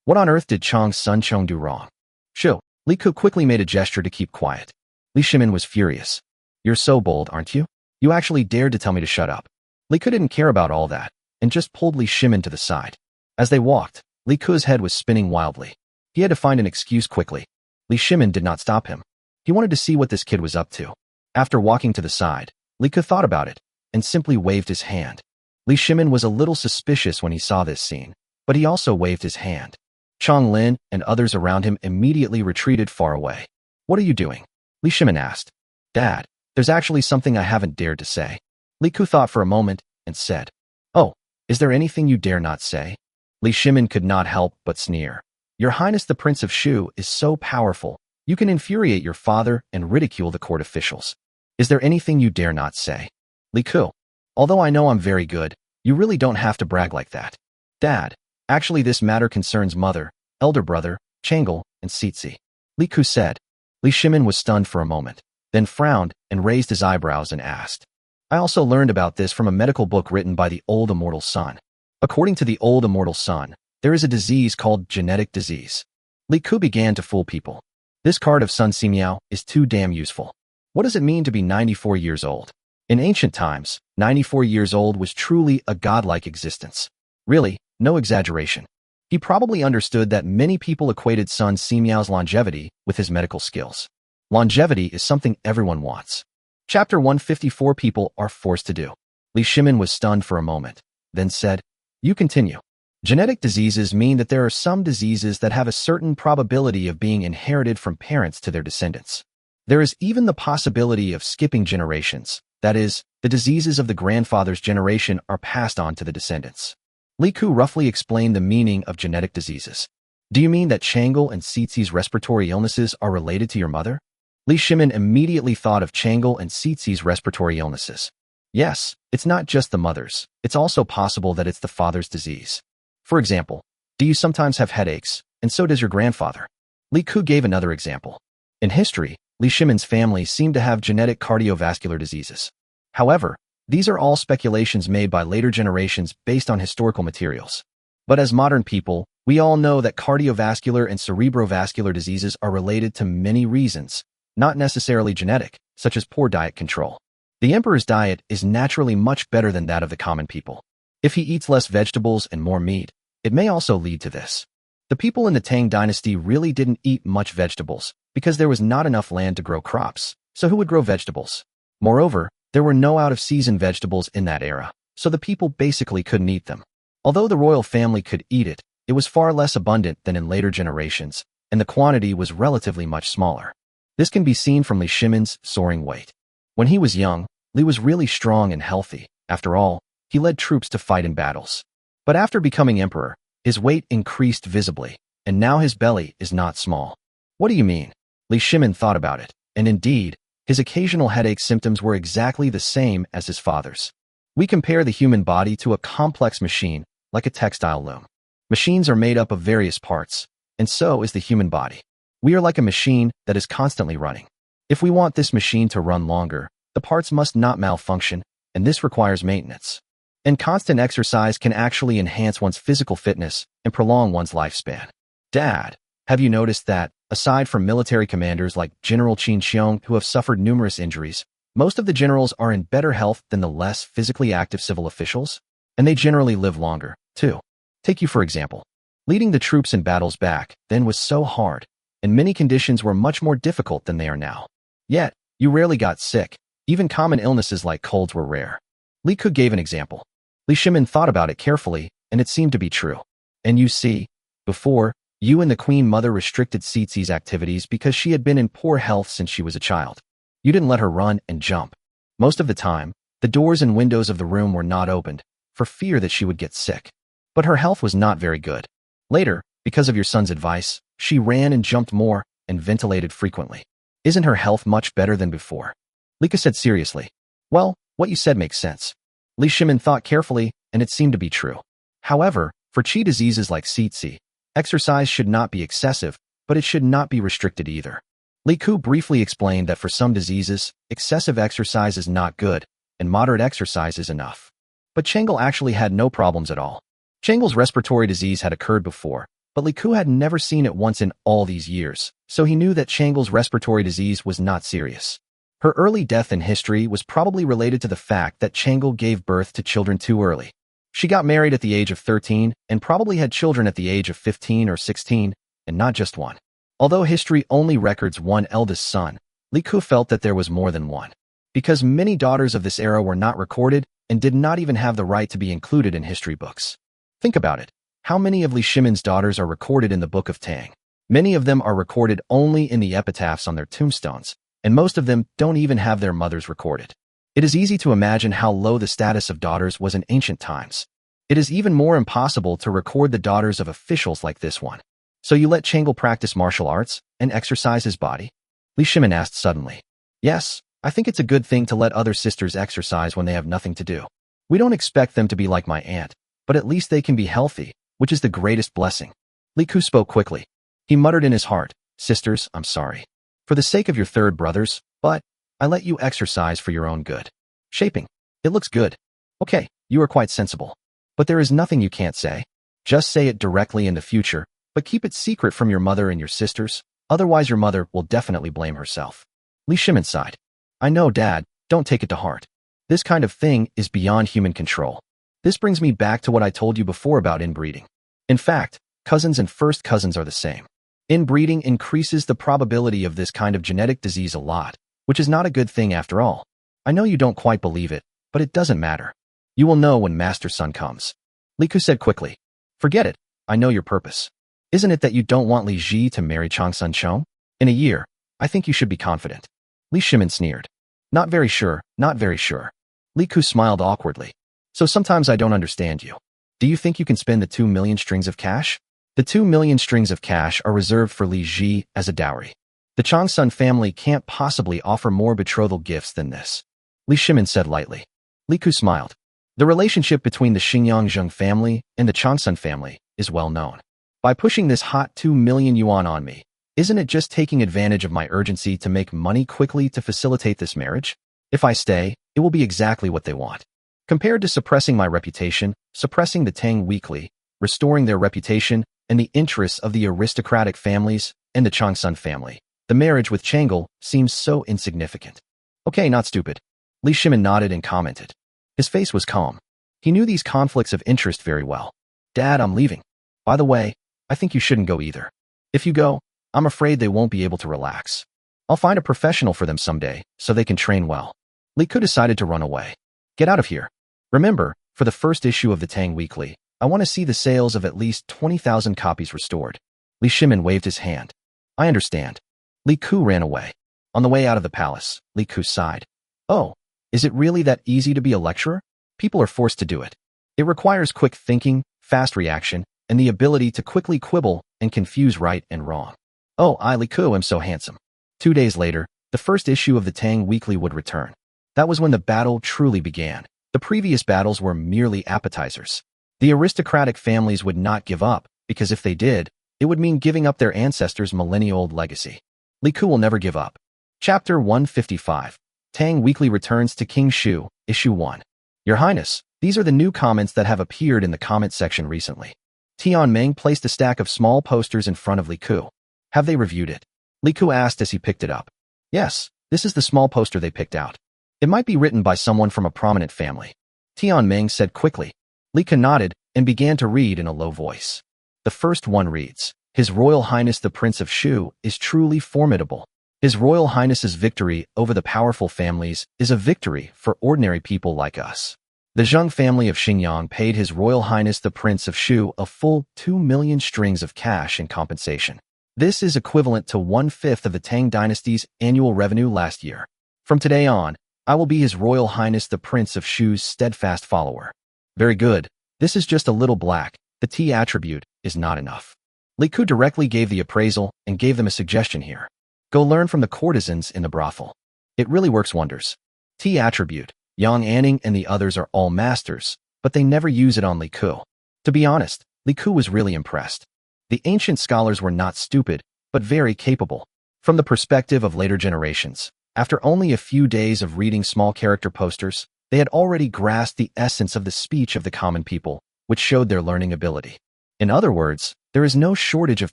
What on earth did Chang Sun Chong do wrong? Shoo! Li Ku quickly made a gesture to keep quiet. Li Shimin was furious. You're so bold, aren't you? You actually dared to tell me to shut up. Li Ku didn't care about all that, and just pulled Li Shimin to the side. As they walked, Li Ku's head was spinning wildly. He had to find an excuse quickly. Li Shimin did not stop him. He wanted to see what this kid was up to. After walking to the side, Li Ku thought about it, and simply waved his hand. Li Shimin was a little suspicious when he saw this scene, but he also waved his hand. Chong Lin and others around him immediately retreated far away. What are you doing? Li Shimin asked. Dad, there's actually something I haven't dared to say. Li Ku thought for a moment and said, Oh, is there anything you dare not say? Li Shimin could not help but sneer. Your Highness the Prince of Shu is so powerful, you can infuriate your father and ridicule the court officials. Is there anything you dare not say? Li Ku, although I know I'm very good, you really don't have to brag like that. Dad, actually this matter concerns mother, elder brother, Changle, and Cixi. Li Ku said. Li Shimin was stunned for a moment, then frowned and raised his eyebrows and asked. I also learned about this from a medical book written by the Old Immortal Sun. According to the Old Immortal Sun, there is a disease called genetic disease. Li Ku began to fool people. This card of Sun Simiao is too damn useful. What does it mean to be 94 years old? In ancient times, 94 years old was truly a godlike existence. Really, no exaggeration. He probably understood that many people equated Sun Simiao's longevity with his medical skills. Longevity is something everyone wants. Chapter 154 People are forced to do. Li Shimin was stunned for a moment, then said, You continue. Genetic diseases mean that there are some diseases that have a certain probability of being inherited from parents to their descendants. There is even the possibility of skipping generations. That is, the diseases of the grandfather's generation are passed on to the descendants. Li Ku roughly explained the meaning of genetic diseases. Do you mean that Changle and Cixi's respiratory illnesses are related to your mother? Li Shimin immediately thought of Changle and Cixi's respiratory illnesses. Yes, it's not just the mother's. It's also possible that it's the father's disease. For example, do you sometimes have headaches, and so does your grandfather? Li Ku gave another example. In history, Li Shimin's family seemed to have genetic cardiovascular diseases. However, these are all speculations made by later generations based on historical materials. But as modern people, we all know that cardiovascular and cerebrovascular diseases are related to many reasons, not necessarily genetic, such as poor diet control. The emperor's diet is naturally much better than that of the common people. If he eats less vegetables and more meat, it may also lead to this. The people in the Tang dynasty really didn't eat much vegetables because there was not enough land to grow crops, so who would grow vegetables? Moreover, there were no out-of-season vegetables in that era, so the people basically couldn't eat them. Although the royal family could eat it, it was far less abundant than in later generations, and the quantity was relatively much smaller. This can be seen from Li Shimin's soaring weight. When he was young, Li was really strong and healthy. After all, he led troops to fight in battles. But after becoming emperor, his weight increased visibly, and now his belly is not small. What do you mean? Li Shimin thought about it, and indeed, his occasional headache symptoms were exactly the same as his father's. We compare the human body to a complex machine, like a textile loom. Machines are made up of various parts, and so is the human body. We are like a machine that is constantly running. If we want this machine to run longer, the parts must not malfunction, and this requires maintenance. And constant exercise can actually enhance one's physical fitness and prolong one's lifespan. Dad, have you noticed that, aside from military commanders like General Qin Xiong who have suffered numerous injuries, Most of the generals are in better health than the less physically active civil officials, and they generally live longer, too. Take you for example. Leading the troops in battles back then was so hard, and many conditions were much more difficult than they are now. Yet, you rarely got sick. Even common illnesses like colds were rare. Li Ku gave an example. Li Shimin thought about it carefully, and it seemed to be true. And you see, before, you and the Queen Mother restricted Xixi's activities because she had been in poor health since she was a child. You didn't let her run and jump. Most of the time, the doors and windows of the room were not opened, for fear that she would get sick. But her health was not very good. Later, because of your son's advice, she ran and jumped more and ventilated frequently. Isn't her health much better than before? Lika said seriously. Well, what you said makes sense. Li Shimin thought carefully, and it seemed to be true. However, for qi diseases like Xixi, exercise should not be excessive, but it should not be restricted either. Li Ku briefly explained that for some diseases, excessive exercise is not good, and moderate exercise is enough. But Changel actually had no problems at all. Changel's respiratory disease had occurred before, but Li Ku had never seen it once in all these years, so he knew that Changel's respiratory disease was not serious. Her early death in history was probably related to the fact that Changel gave birth to children too early. She got married at the age of 13 and probably had children at the age of 15 or 16, and not just one. Although history only records one eldest son, Li Ku felt that there was more than one. Because many daughters of this era were not recorded and did not even have the right to be included in history books. Think about it. How many of Li Shimin's daughters are recorded in the Book of Tang? Many of them are recorded only in the epitaphs on their tombstones, and most of them don't even have their mothers recorded. It is easy to imagine how low the status of daughters was in ancient times. It is even more impossible to record the daughters of officials like this one. So you let Changel practice martial arts and exercise his body? Li Shimin asked suddenly. Yes, I think it's a good thing to let other sisters exercise when they have nothing to do. We don't expect them to be like my aunt, but at least they can be healthy, which is the greatest blessing. Li Ku spoke quickly. He muttered in his heart, Sisters, I'm sorry. For the sake of your third brothers, but I let you exercise for your own good. Shaping. It looks good. Okay, you are quite sensible. But there is nothing you can't say. Just say it directly in the future, but keep it secret from your mother and your sisters, otherwise your mother will definitely blame herself. Li Shimin sighed. I know, Dad, don't take it to heart. This kind of thing is beyond human control. This brings me back to what I told you before about inbreeding. In fact, cousins and first cousins are the same. Inbreeding increases the probability of this kind of genetic disease a lot, which is not a good thing after all. I know you don't quite believe it, but it doesn't matter. You will know when Master Sun comes. Li Ku said quickly. Forget it, I know your purpose. Isn't it that you don't want Li Ji to marry Chang Sun Chong? In a year, I think you should be confident. Li Shimin sneered. Not very sure, not very sure. Li Ku smiled awkwardly. So sometimes I don't understand you. Do you think you can spend the 2 million strings of cash? The 2 million strings of cash are reserved for Li Ji as a dowry. The Chang Sun family can't possibly offer more betrothal gifts than this. Li Shimin said lightly. Li Ku smiled. The relationship between the Xingyang Zheng family and the Chang Sun family is well known. By pushing this hot 2 million yuan on me, isn't it just taking advantage of my urgency to make money quickly to facilitate this marriage? If I stay, it will be exactly what they want. Compared to suppressing my reputation, suppressing the Tang Weekly, restoring their reputation, and the interests of the aristocratic families and the Chang Sun family, the marriage with Changel seems so insignificant. Okay, not stupid. Li Shimin nodded and commented. His face was calm. He knew these conflicts of interest very well. Dad, I'm leaving. By the way, I think you shouldn't go either. If you go, I'm afraid they won't be able to relax. I'll find a professional for them someday, so they can train well. Li Ku decided to run away. Get out of here. Remember, for the first issue of the Tang Weekly, I want to see the sales of at least 20,000 copies restored. Li Shimin waved his hand. I understand. Li Ku ran away. On the way out of the palace, Li Ku sighed. Oh, is it really that easy to be a lecturer? People are forced to do it. It requires quick thinking, fast reaction, and the ability to quickly quibble and confuse right and wrong. Oh, I, Li Ku, am so handsome. 2 days later, the first issue of the Tang Weekly would return. That was when the battle truly began. The previous battles were merely appetizers. The aristocratic families would not give up, because if they did, it would mean giving up their ancestors' millennia-old legacy. Li Ku will never give up. Chapter 155. Tang Weekly returns to King Shu, Issue 1. Your Highness, these are the new comments that have appeared in the comment section recently. Tian Meng placed a stack of small posters in front of Li Ku. Have they reviewed it? Li Ku asked as he picked it up. Yes, this is the small poster they picked out. It might be written by someone from a prominent family. Tianming said quickly. Li Ke nodded and began to read in a low voice. The first one reads, His Royal Highness the Prince of Shu is truly formidable. His Royal Highness's victory over the powerful families is a victory for ordinary people like us. The Zheng family of Xingyang paid His Royal Highness the Prince of Shu a full 2 million strings of cash in compensation. This is equivalent to 1/5 of the Tang dynasty's annual revenue last year. From today on, I will be His Royal Highness the Prince of Shu's steadfast follower. Very good. This is just a little black. The T attribute is not enough. Li Ke directly gave the appraisal and gave them a suggestion here. Go learn from the courtesans in the brothel. It really works wonders. T attribute, Yang Anning and the others are all masters, but they never use it on Li Ke. To be honest, Li Ke was really impressed. The ancient scholars were not stupid, but very capable. From the perspective of later generations, after only a few days of reading small character posters, they had already grasped the essence of the speech of the common people, which showed their learning ability. In other words, there is no shortage of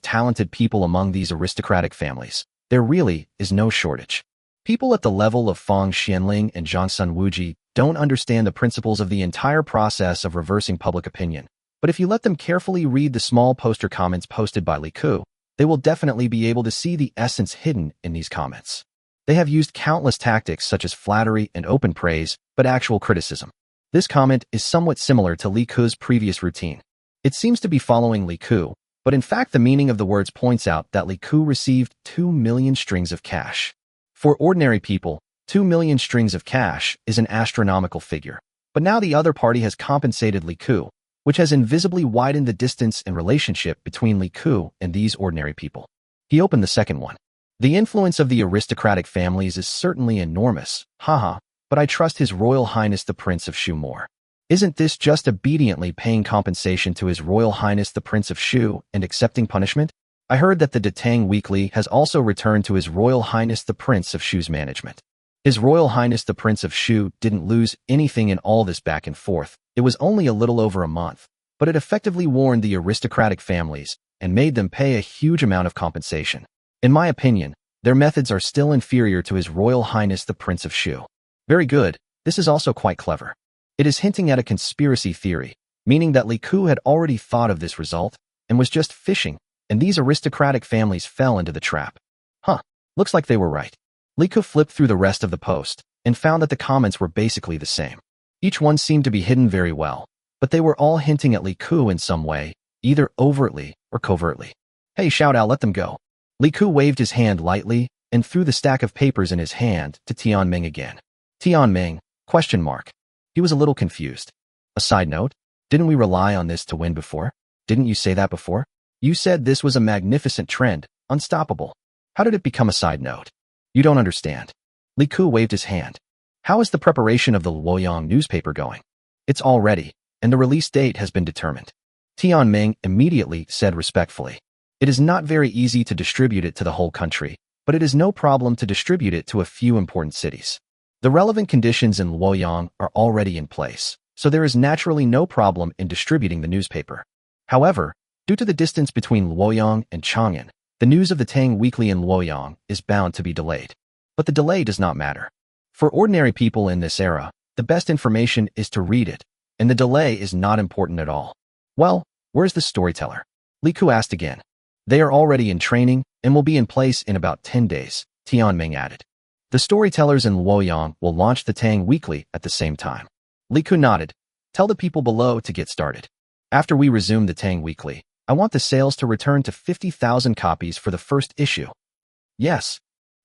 talented people among these aristocratic families. There really is no shortage. People at the level of Fang Xianling and Zhang Sun Wuji don't understand the principles of the entire process of reversing public opinion. But if you let them carefully read the small poster comments posted by Li Ke, they will definitely be able to see the essence hidden in these comments. They have used countless tactics such as flattery and open praise, but actual criticism. This comment is somewhat similar to Li Ke's previous routine. It seems to be following Li Ke, but in fact the meaning of the words points out that Li Ke received 2 million strings of cash. For ordinary people, 2 million strings of cash is an astronomical figure. But now the other party has compensated Li Ke, which has invisibly widened the distance and relationship between Li Ke and these ordinary people. He opened the second one. The influence of the aristocratic families is certainly enormous, haha, but I trust His Royal Highness the Prince of Shu more. Isn't this just obediently paying compensation to His Royal Highness the Prince of Shu and accepting punishment? I heard that the Detang Weekly has also returned to His Royal Highness the Prince of Shu's management. His Royal Highness the Prince of Shu didn't lose anything in all this back and forth. It was only a little over a month, but it effectively warned the aristocratic families and made them pay a huge amount of compensation. In my opinion, their methods are still inferior to His Royal Highness the Prince of Shu. Very good. This is also quite clever. It is hinting at a conspiracy theory, meaning that Li Ke had already thought of this result and was just fishing, and these aristocratic families fell into the trap. Looks like they were right. Li Ke flipped through the rest of the post and found that the comments were basically the same. Each one seemed to be hidden very well, but they were all hinting at Li Ke in some way, either overtly or covertly. Hey, shout out, let them go. Li Ke waved his hand lightly and threw the stack of papers in his hand to Tianming again. Tianming? ? He was a little confused. A side note, didn't we rely on this to win before? Didn't you say that before? You said this was a magnificent trend, unstoppable. How did it become a side note? You don't understand. Li Ke waved his hand. How is the preparation of the Luoyang newspaper going? It's all ready, and the release date has been determined. Tianming immediately said respectfully. It is not very easy to distribute it to the whole country, but it is no problem to distribute it to a few important cities. The relevant conditions in Luoyang are already in place, so there is naturally no problem in distributing the newspaper. However, due to the distance between Luoyang and Chang'an, the news of the Tang Weekly in Luoyang is bound to be delayed. But the delay does not matter. For ordinary people in this era, the best information is to read it, and the delay is not important at all. Well, where's the storyteller? Li Ke asked again. They are already in training and will be in place in about 10 days, Tianming added. The storytellers in Luoyang will launch the Tang Weekly at the same time. Li Ke nodded. Tell the people below to get started. After we resume the Tang Weekly, I want the sales to return to 50,000 copies for the first issue. Yes.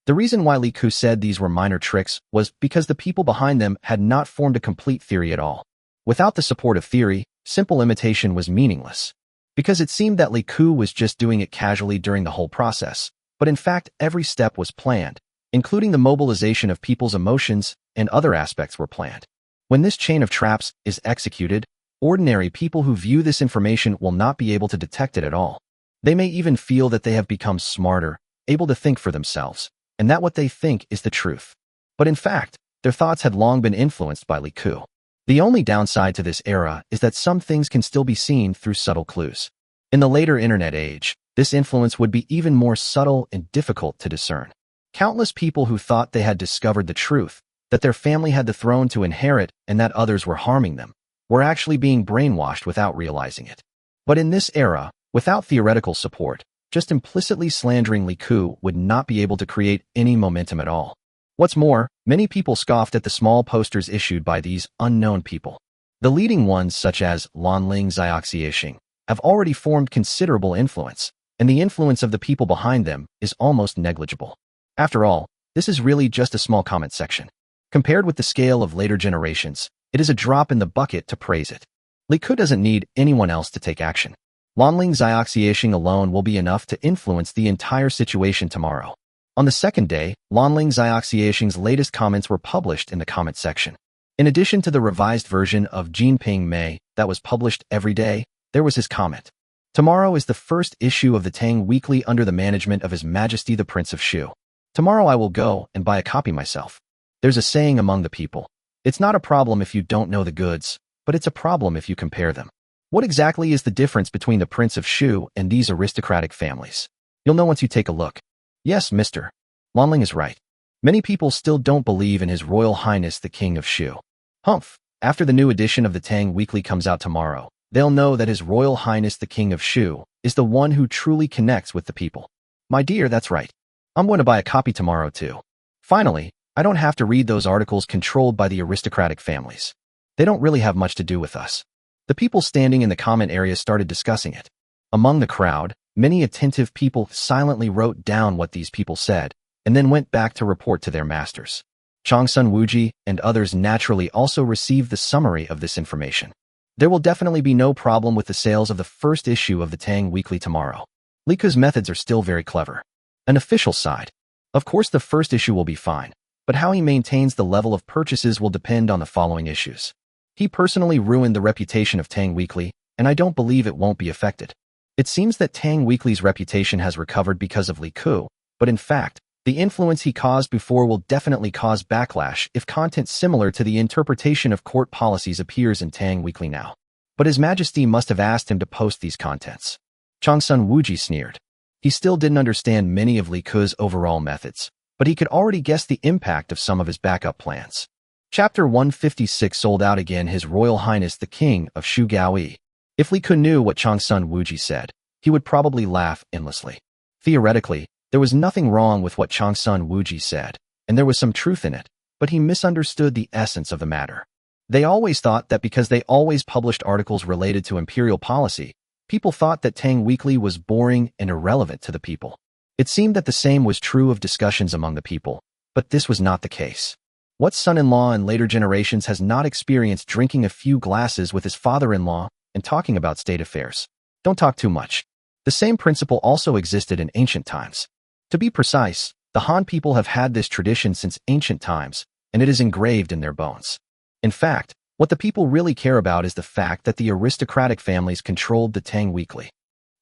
The reason why Li Ke said these were minor tricks was because the people behind them had not formed a complete theory at all. Without the support of theory, simple imitation was meaningless. Because it seemed that Li Ke was just doing it casually during the whole process, but in fact every step was planned, including the mobilization of people's emotions and other aspects were planned. When this chain of traps is executed, ordinary people who view this information will not be able to detect it at all. They may even feel that they have become smarter, able to think for themselves, and that what they think is the truth. But in fact, their thoughts had long been influenced by Li Ke. The only downside to this era is that some things can still be seen through subtle clues. In the later internet age, this influence would be even more subtle and difficult to discern. Countless people who thought they had discovered the truth that their family had the throne to inherit and that others were harming them, were actually being brainwashed without realizing it. But in this era, without theoretical support, just implicitly slandering Li Ku would not be able to create any momentum at all. What's more, many people scoffed at the small posters issued by these unknown people. The leading ones, such as Lanling Xiaoxiexing, have already formed considerable influence, and the influence of the people behind them is almost negligible. After all, this is really just a small comment section. Compared with the scale of later generations, it is a drop in the bucket to praise it. Li Ku doesn't need anyone else to take action. Lanling Xiaoxiexing alone will be enough to influence the entire situation tomorrow. On the second day, Lanling Xiaoxiexing's latest comments were published in the comment section. In addition to the revised version of Jinping Mei that was published every day, there was his comment. Tomorrow is the first issue of the Tang Weekly under the management of His Majesty the Prince of Shu. Tomorrow I will go and buy a copy myself. There's a saying among the people. It's not a problem if you don't know the goods, but it's a problem if you compare them. What exactly is the difference between the Prince of Shu and these aristocratic families? You'll know once you take a look. Yes, Mr. Lanling is right. Many people still don't believe in His Royal Highness the King of Shu. Humph, after the new edition of the Tang Weekly comes out tomorrow, they'll know that His Royal Highness the King of Shu is the one who truly connects with the people. My dear, that's right. I'm going to buy a copy tomorrow too. Finally, I don't have to read those articles controlled by the aristocratic families. They don't really have much to do with us. The people standing in the comment area started discussing it. Among the crowd, many attentive people silently wrote down what these people said, and then went back to report to their masters. Changsun Wuji and others naturally also received the summary of this information. There will definitely be no problem with the sales of the first issue of the Tang Weekly tomorrow. Li Ku's methods are still very clever. An official side. Of course the first issue will be fine, but how he maintains the level of purchases will depend on the following issues. He personally ruined the reputation of Tang Weekly, and I don't believe it won't be affected. It seems that Tang Weekly's reputation has recovered because of Li Ku, but in fact, the influence he caused before will definitely cause backlash if content similar to the interpretation of court policies appears in Tang Weekly now. But His Majesty must have asked him to post these contents. Changsun Wuji sneered. He still didn't understand many of Li Ku's overall methods, but he could already guess the impact of some of his backup plans. Chapter 156 sold out again His Royal Highness the King of Shu Gaoyi. If Li Ku knew what Changsun Wuji said, he would probably laugh endlessly. Theoretically, there was nothing wrong with what Changsun Wuji said, and there was some truth in it, but he misunderstood the essence of the matter. They always thought that because they always published articles related to imperial policy, people thought that Tang Weekly was boring and irrelevant to the people. It seemed that the same was true of discussions among the people, but this was not the case. What son-in-law in later generations has not experienced drinking a few glasses with his father-in-law and talking about state affairs? Don't talk too much. The same principle also existed in ancient times. To be precise, the Han people have had this tradition since ancient times, and it is engraved in their bones. In fact, what the people really care about is the fact that the aristocratic families controlled the Tang Weekly.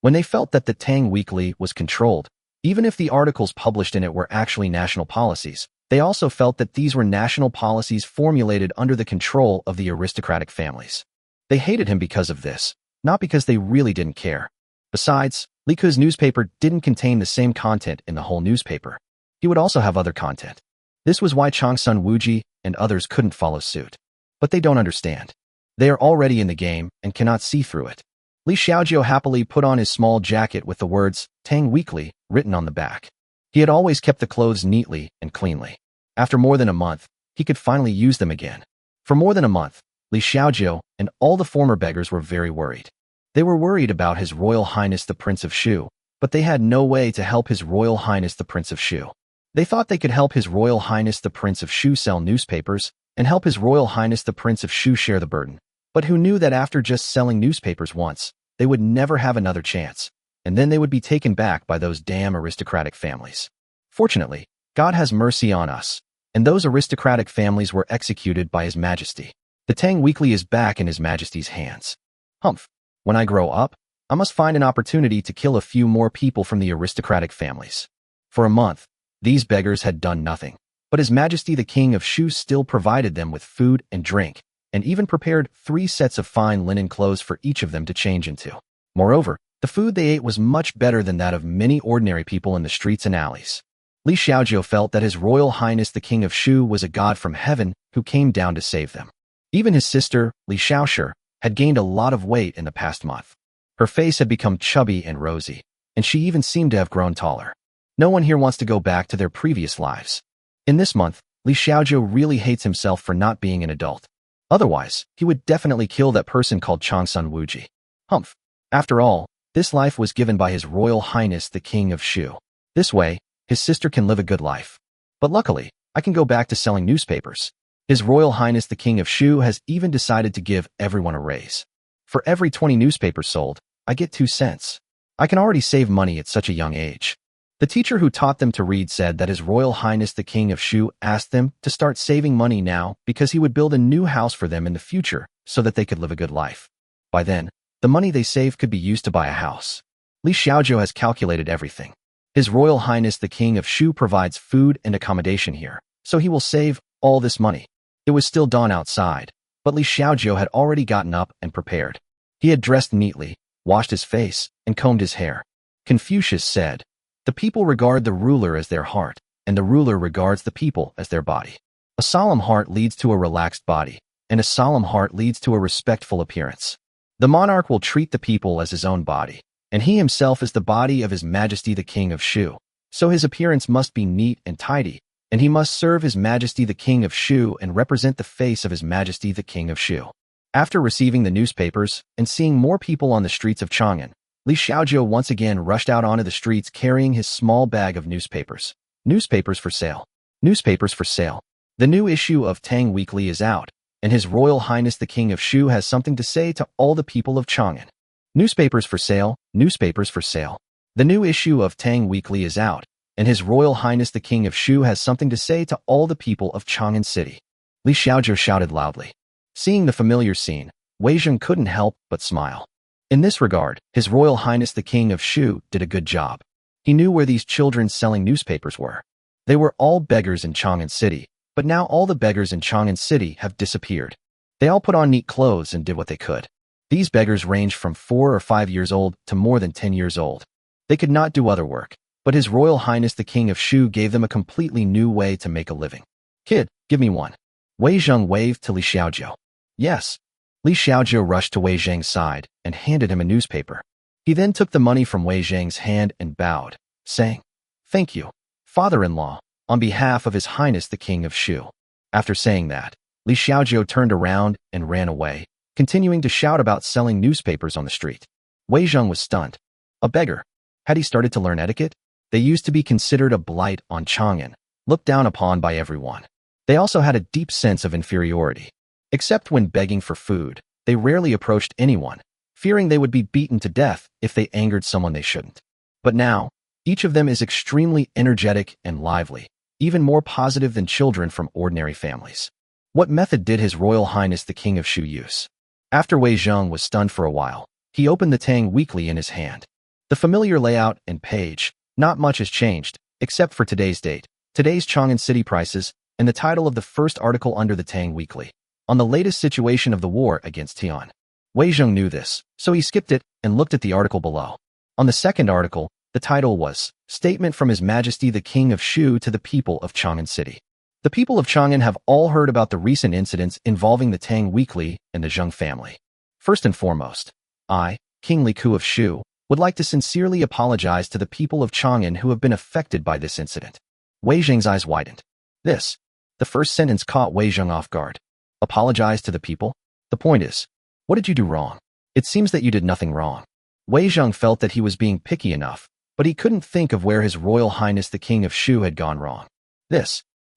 When they felt that the Tang Weekly was controlled, even if the articles published in it were actually national policies, they also felt that these were national policies formulated under the control of the aristocratic families. They hated him because of this, not because they really didn't care. Besides, Li Ku's newspaper didn't contain the same content in the whole newspaper. He would also have other content. This was why Changsun Wuji and others couldn't follow suit. But they don't understand. They are already in the game and cannot see through it. Li Xiaojiu happily put on his small jacket with the words, Tang Weekly, written on the back. He had always kept the clothes neatly and cleanly. After more than a month, he could finally use them again. For more than a month, Li Xiaojiu and all the former beggars were very worried. They were worried about His Royal Highness the Prince of Shu, but they had no way to help His Royal Highness the Prince of Shu. They thought they could help His Royal Highness the Prince of Shu sell newspapers and help His Royal Highness the Prince of Shu share the burden, but who knew that after just selling newspapers once, they would never have another chance, and then they would be taken back by those damn aristocratic families. Fortunately, God has mercy on us, and those aristocratic families were executed by His Majesty. The Tang Weekly is back in His Majesty's hands. Humph. When I grow up, I must find an opportunity to kill a few more people from the aristocratic families. For a month, these beggars had done nothing, but His Majesty the King of Shu still provided them with food and drink, and even prepared 3 sets of fine linen clothes for each of them to change into. Moreover, the food they ate was much better than that of many ordinary people in the streets and alleys. Li Xiaozhou felt that His Royal Highness the King of Shu was a god from heaven who came down to save them. Even his sister, Li Xiaoshi, had gained a lot of weight in the past month. Her face had become chubby and rosy, and she even seemed to have grown taller. No one here wants to go back to their previous lives. In this month, Li Xiaozhou really hates himself for not being an adult. Otherwise, he would definitely kill that person called Changsun Wuji. Humph. After all, this life was given by His Royal Highness the King of Shu. This way, his sister can live a good life. But luckily, I can go back to selling newspapers. His Royal Highness the King of Shu has even decided to give everyone a raise. For every 20 newspapers sold, I get 2 cents. I can already save money at such a young age. The teacher who taught them to read said that His Royal Highness the King of Shu asked them to start saving money now because he would build a new house for them in the future so that they could live a good life. By then, the money they saved could be used to buy a house. Li Xiaozhou has calculated everything. His Royal Highness the King of Shu provides food and accommodation here, so he will save all this money. It was still dawn outside, but Li Xiaozhou had already gotten up and prepared. He had dressed neatly, washed his face, and combed his hair. Confucius said, "The people regard the ruler as their heart, and the ruler regards the people as their body. A solemn heart leads to a relaxed body, and a solemn heart leads to a respectful appearance. The monarch will treat the people as his own body, and he himself is the body of His Majesty the King of Shu, so his appearance must be neat and tidy, and he must serve His Majesty the King of Shu and represent the face of His Majesty the King of Shu." After receiving the newspapers and seeing more people on the streets of Chang'an, Li Xiaozhou once again rushed out onto the streets carrying his small bag of newspapers. Newspapers for sale. Newspapers for sale. The new issue of Tang Weekly is out, and His Royal Highness the King of Shu has something to say to all the people of Chang'an. Newspapers for sale. Newspapers for sale. The new issue of Tang Weekly is out, and His Royal Highness the King of Shu has something to say to all the people of Chang'an City. Li Xiaozhou shouted loudly. Seeing the familiar scene, Wei Zheng couldn't help but smile. In this regard, His Royal Highness the King of Shu did a good job. He knew where these children selling newspapers were. They were all beggars in Chang'an City, but now all the beggars in Chang'an City have disappeared. They all put on neat clothes and did what they could. These beggars ranged from 4 or 5 years old to more than 10 years old. They could not do other work, but His Royal Highness the King of Shu gave them a completely new way to make a living. "Kid, give me one." Wei Zheng waved to Li Xiaozhou. "Yes." Li Xiaozhou rushed to Wei Zheng's side and handed him a newspaper. He then took the money from Wei Zheng's hand and bowed, saying, "Thank you, father-in-law, on behalf of His Highness the King of Shu." After saying that, Li Xiaozhou turned around and ran away, continuing to shout about selling newspapers on the street. Wei Zheng was stunned. A beggar. Had he started to learn etiquette? They used to be considered a blight on Chang'an, looked down upon by everyone. They also had a deep sense of inferiority. Except when begging for food, they rarely approached anyone, fearing they would be beaten to death if they angered someone they shouldn't. But now, each of them is extremely energetic and lively, even more positive than children from ordinary families. What method did His Royal Highness the King of Shu use? After Wei Zheng was stunned for a while, he opened the Tang Weekly in his hand. The familiar layout and page, not much has changed, except for today's date, today's Chang'an City prices, and the title of the first article under the Tang Weekly, on the latest situation of the war against Tian. Wei Zheng knew this, so he skipped it and looked at the article below. On the second article, the title was, "Statement from His Majesty the King of Shu to the people of Chang'an City." The people of Chang'an have all heard about the recent incidents involving the Tang Weekly and the Zheng family. First and foremost, I, King Li Ku of Shu, would like to sincerely apologize to the people of Chang'an who have been affected by this incident. Wei Zheng's eyes widened. The first sentence caught Wei Zheng off guard. Apologize to the people? The point is, what did you do wrong? It seems that you did nothing wrong. Wei Zheng felt that he was being picky enough, but he couldn't think of where His Royal Highness the King of Shu had gone wrong.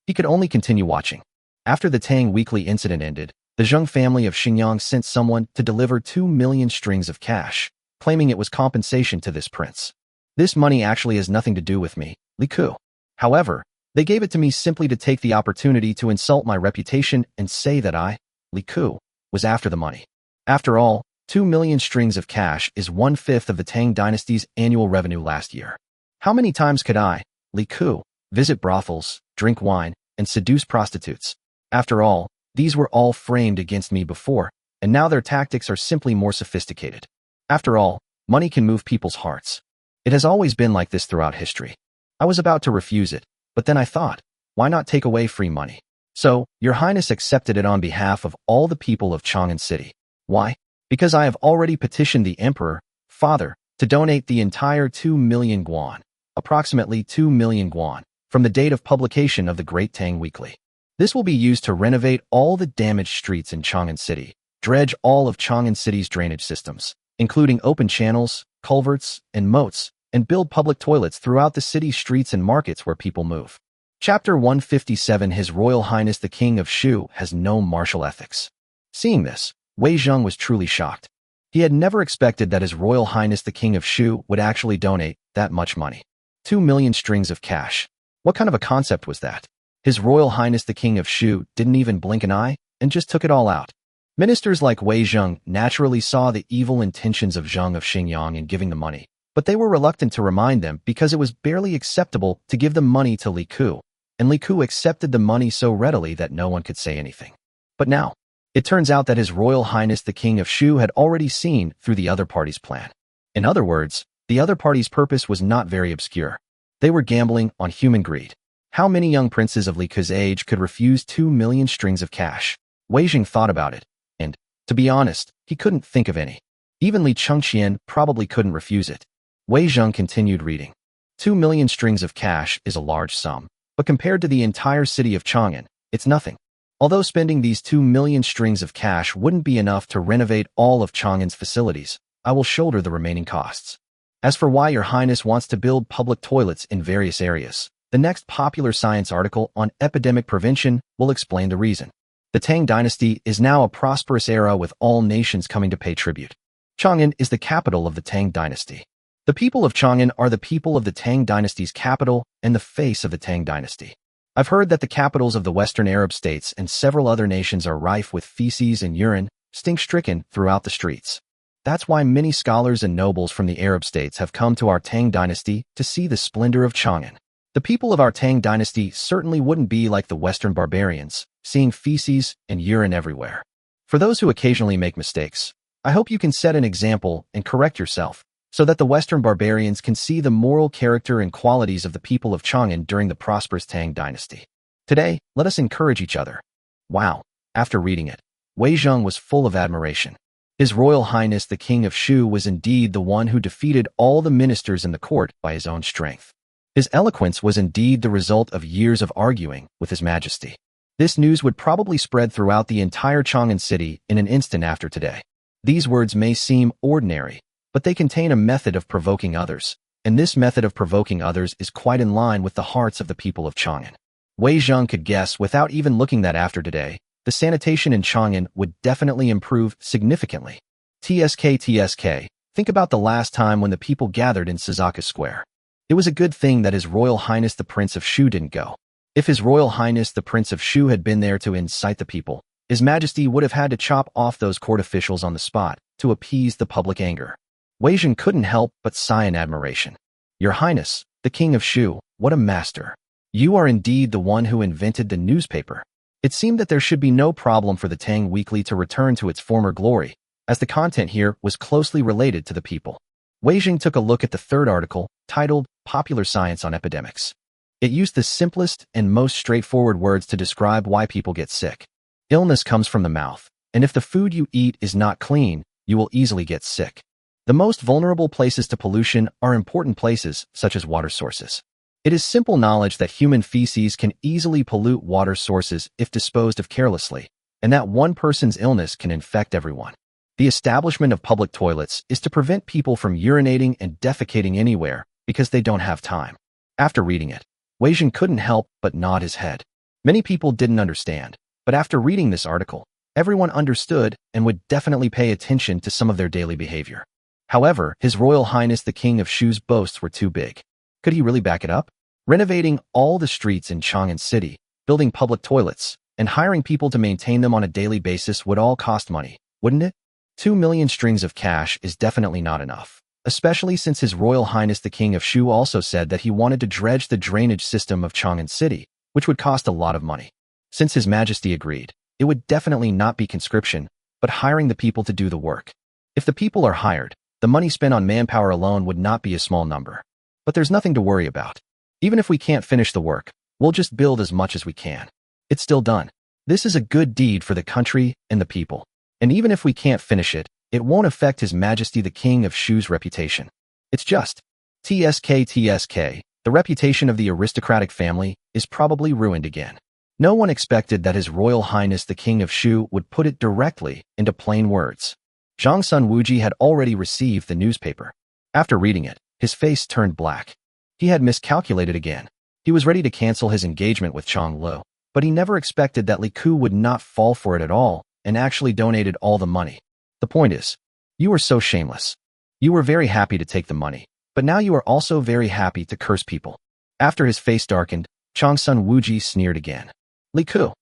He could only continue watching. After the Tang Weekly incident ended, the Zheng family of Xinjiang sent someone to deliver 2 million strings of cash, claiming it was compensation to this prince. This money actually has nothing to do with me, Li Ku. However, they gave it to me simply to take the opportunity to insult my reputation and say that I, Li Ku, was after the money. After all, 2 million strings of cash is 1/5 of the Tang dynasty's annual revenue last year. How many times could I, Li Ku, visit brothels, drink wine, and seduce prostitutes? After all, these were all framed against me before, and now their tactics are simply more sophisticated. After all, money can move people's hearts. It has always been like this throughout history. I was about to refuse it, But then I thought, why not take away free money? So, Your Highness accepted it on behalf of all the people of Chang'an City. Why? Because I have already petitioned the Emperor, Father, to donate the entire 2 million guan, approximately 2 million guan, from the date of publication of the Great Tang Weekly. This will be used to renovate all the damaged streets in Chang'an City, dredge all of Chang'an City's drainage systems, including open channels, culverts, and moats, and build public toilets throughout the city's streets and markets where people move. Chapter 157 His Royal Highness the King of Shu has no martial ethics. Seeing this, Wei Zheng was truly shocked. He had never expected that His Royal Highness the King of Shu would actually donate that much money. 2 million strings of cash. What kind of a concept was that? His Royal Highness the King of Shu didn't even blink an eye and just took it all out. Ministers like Wei Zheng naturally saw the evil intentions of Zheng of Xingyang in giving the money, but they were reluctant to remind them because it was barely acceptable to give the money to Li Ku, and Li Ku accepted the money so readily that no one could say anything. But now, it turns out that His Royal Highness the King of Shu had already seen through the other party's plan. In other words, the other party's purpose was not very obscure. They were gambling on human greed. How many young princes of Li Ku's age could refuse 2 million strings of cash? Wei Zheng thought about it, and, to be honest, he couldn't think of any. Even Li Chengqian probably couldn't refuse it. Wei Zheng continued reading. 2 million strings of cash is a large sum, but compared to the entire city of Chang'an, it's nothing. Although spending these 2 million strings of cash wouldn't be enough to renovate all of Chang'an's facilities, I will shoulder the remaining costs. As for why Your Highness wants to build public toilets in various areas, the next popular science article on epidemic prevention will explain the reason. The Tang dynasty is now a prosperous era with all nations coming to pay tribute. Chang'an is the capital of the Tang dynasty. The people of Chang'an are the people of the Tang dynasty's capital and the face of the Tang dynasty. I've heard that the capitals of the Western Arab states and several other nations are rife with feces and urine, stink-stricken throughout the streets. That's why many scholars and nobles from the Arab states have come to our Tang dynasty to see the splendor of Chang'an. The people of our Tang dynasty certainly wouldn't be like the Western barbarians, seeing feces and urine everywhere. For those who occasionally make mistakes, I hope you can set an example and correct yourself, so that the Western barbarians can see the moral character and qualities of the people of Chang'an during the prosperous Tang dynasty. Today, let us encourage each other. Wow, after reading it, Wei Zheng was full of admiration. His Royal Highness the King of Shu was indeed the one who defeated all the ministers in the court by his own strength. His eloquence was indeed the result of years of arguing with His Majesty. This news would probably spread throughout the entire Chang'an city in an instant after today. These words may seem ordinary, but they contain a method of provoking others, and this method of provoking others is quite in line with the hearts of the people of Chang'an. Wei Zheng could guess without even looking that after today, the sanitation in Chang'an would definitely improve significantly. TSK, think about the last time when the people gathered in Suzaka Square. It was a good thing that His Royal Highness the Prince of Shu didn't go. If His Royal Highness the Prince of Shu had been there to incite the people, His Majesty would have had to chop off those court officials on the spot to appease the public anger. Wei Zheng couldn't help but sigh in admiration. Your Highness, the King of Shu, what a master. You are indeed the one who invented the newspaper. It seemed that there should be no problem for the Tang Weekly to return to its former glory, as the content here was closely related to the people. Wei Zheng took a look at the third article, titled Popular Science on Epidemics. It used the simplest and most straightforward words to describe why people get sick. Illness comes from the mouth, and if the food you eat is not clean, you will easily get sick. The most vulnerable places to pollution are important places, such as water sources. It is simple knowledge that human feces can easily pollute water sources if disposed of carelessly, and that one person's illness can infect everyone. The establishment of public toilets is to prevent people from urinating and defecating anywhere because they don't have time. After reading it, Wei Zheng couldn't help but nod his head. Many people didn't understand, but after reading this article, everyone understood and would definitely pay attention to some of their daily behavior. However, His Royal Highness the King of Shu's boasts were too big. Could he really back it up? Renovating all the streets in Chang'an City, building public toilets, and hiring people to maintain them on a daily basis would all cost money, wouldn't it? 2 million strings of cash is definitely not enough, especially since His Royal Highness the King of Shu also said that he wanted to dredge the drainage system of Chang'an City, which would cost a lot of money. Since His Majesty agreed, it would definitely not be conscription, but hiring the people to do the work. If the people are hired, the money spent on manpower alone would not be a small number. But there's nothing to worry about. Even if we can't finish the work, We'll just build as much as we can. It's still done. This is a good deed for the country and the people. And even if we can't finish it, it won't affect His Majesty the King of Shu's reputation. It's just TSK. The reputation of the aristocratic family is probably ruined again. No one expected that His Royal Highness the King of Shu would put it directly into plain words. Zhang Sun Wuji had already received the newspaper. After reading it, his face turned black. He had miscalculated again. He was ready to cancel his engagement with Chang Lo, but he never expected that Li Ku would not fall for it at all and actually donated all the money. The point is, you were so shameless. You were very happy to take the money, but now you are also very happy to curse people. After his face darkened, Chang Sun Wuji sneered again. Li Ku,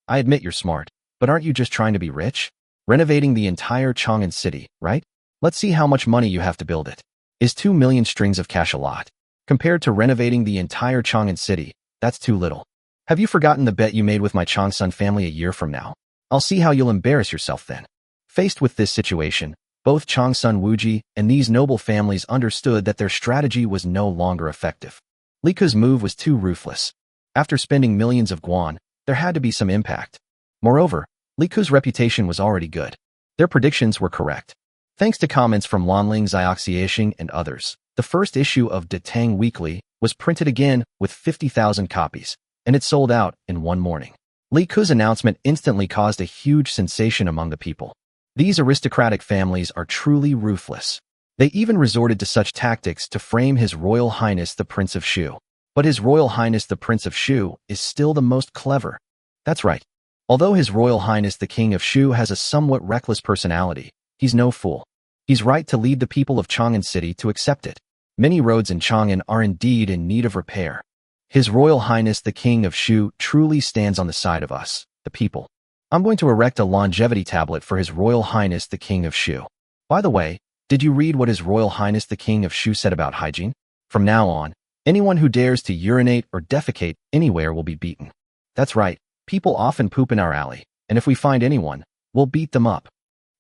I admit you're smart, but aren't you just trying to be rich? Renovating the entire Chang'an city, right? Let's see how much money you have to build it. Is 2 million strings of cash a lot? Compared to renovating the entire Chang'an city, that's too little. Have you forgotten the bet you made with my Changsun family a year from now? I'll see how you'll embarrass yourself then. Faced with this situation, both Chang Sun Wuji and these noble families understood that their strategy was no longer effective. Li Ku's move was too ruthless. After spending millions of guan, there had to be some impact. Moreover, Li Ku's reputation was already good. Their predictions were correct. Thanks to comments from Lanling Xiaoxiaxing and others, the first issue of De Tang Weekly was printed again with 50,000 copies, and it sold out in one morning. Li Ku's announcement instantly caused a huge sensation among the people. These aristocratic families are truly ruthless. They even resorted to such tactics to frame His Royal Highness the Prince of Shu. But His Royal Highness the Prince of Shu is still the most clever. That's right. Although His Royal Highness the King of Shu has a somewhat reckless personality, he's no fool. He's right to lead the people of Chang'an City to accept it. Many roads in Chang'an are indeed in need of repair. His Royal Highness the King of Shu truly stands on the side of us, the people. I'm going to erect a longevity tablet for His Royal Highness the King of Shu. By the way, did you read what His Royal Highness the King of Shu said about hygiene? From now on, anyone who dares to urinate or defecate anywhere will be beaten. That's right, people often poop in our alley, and if we find anyone, we'll beat them up.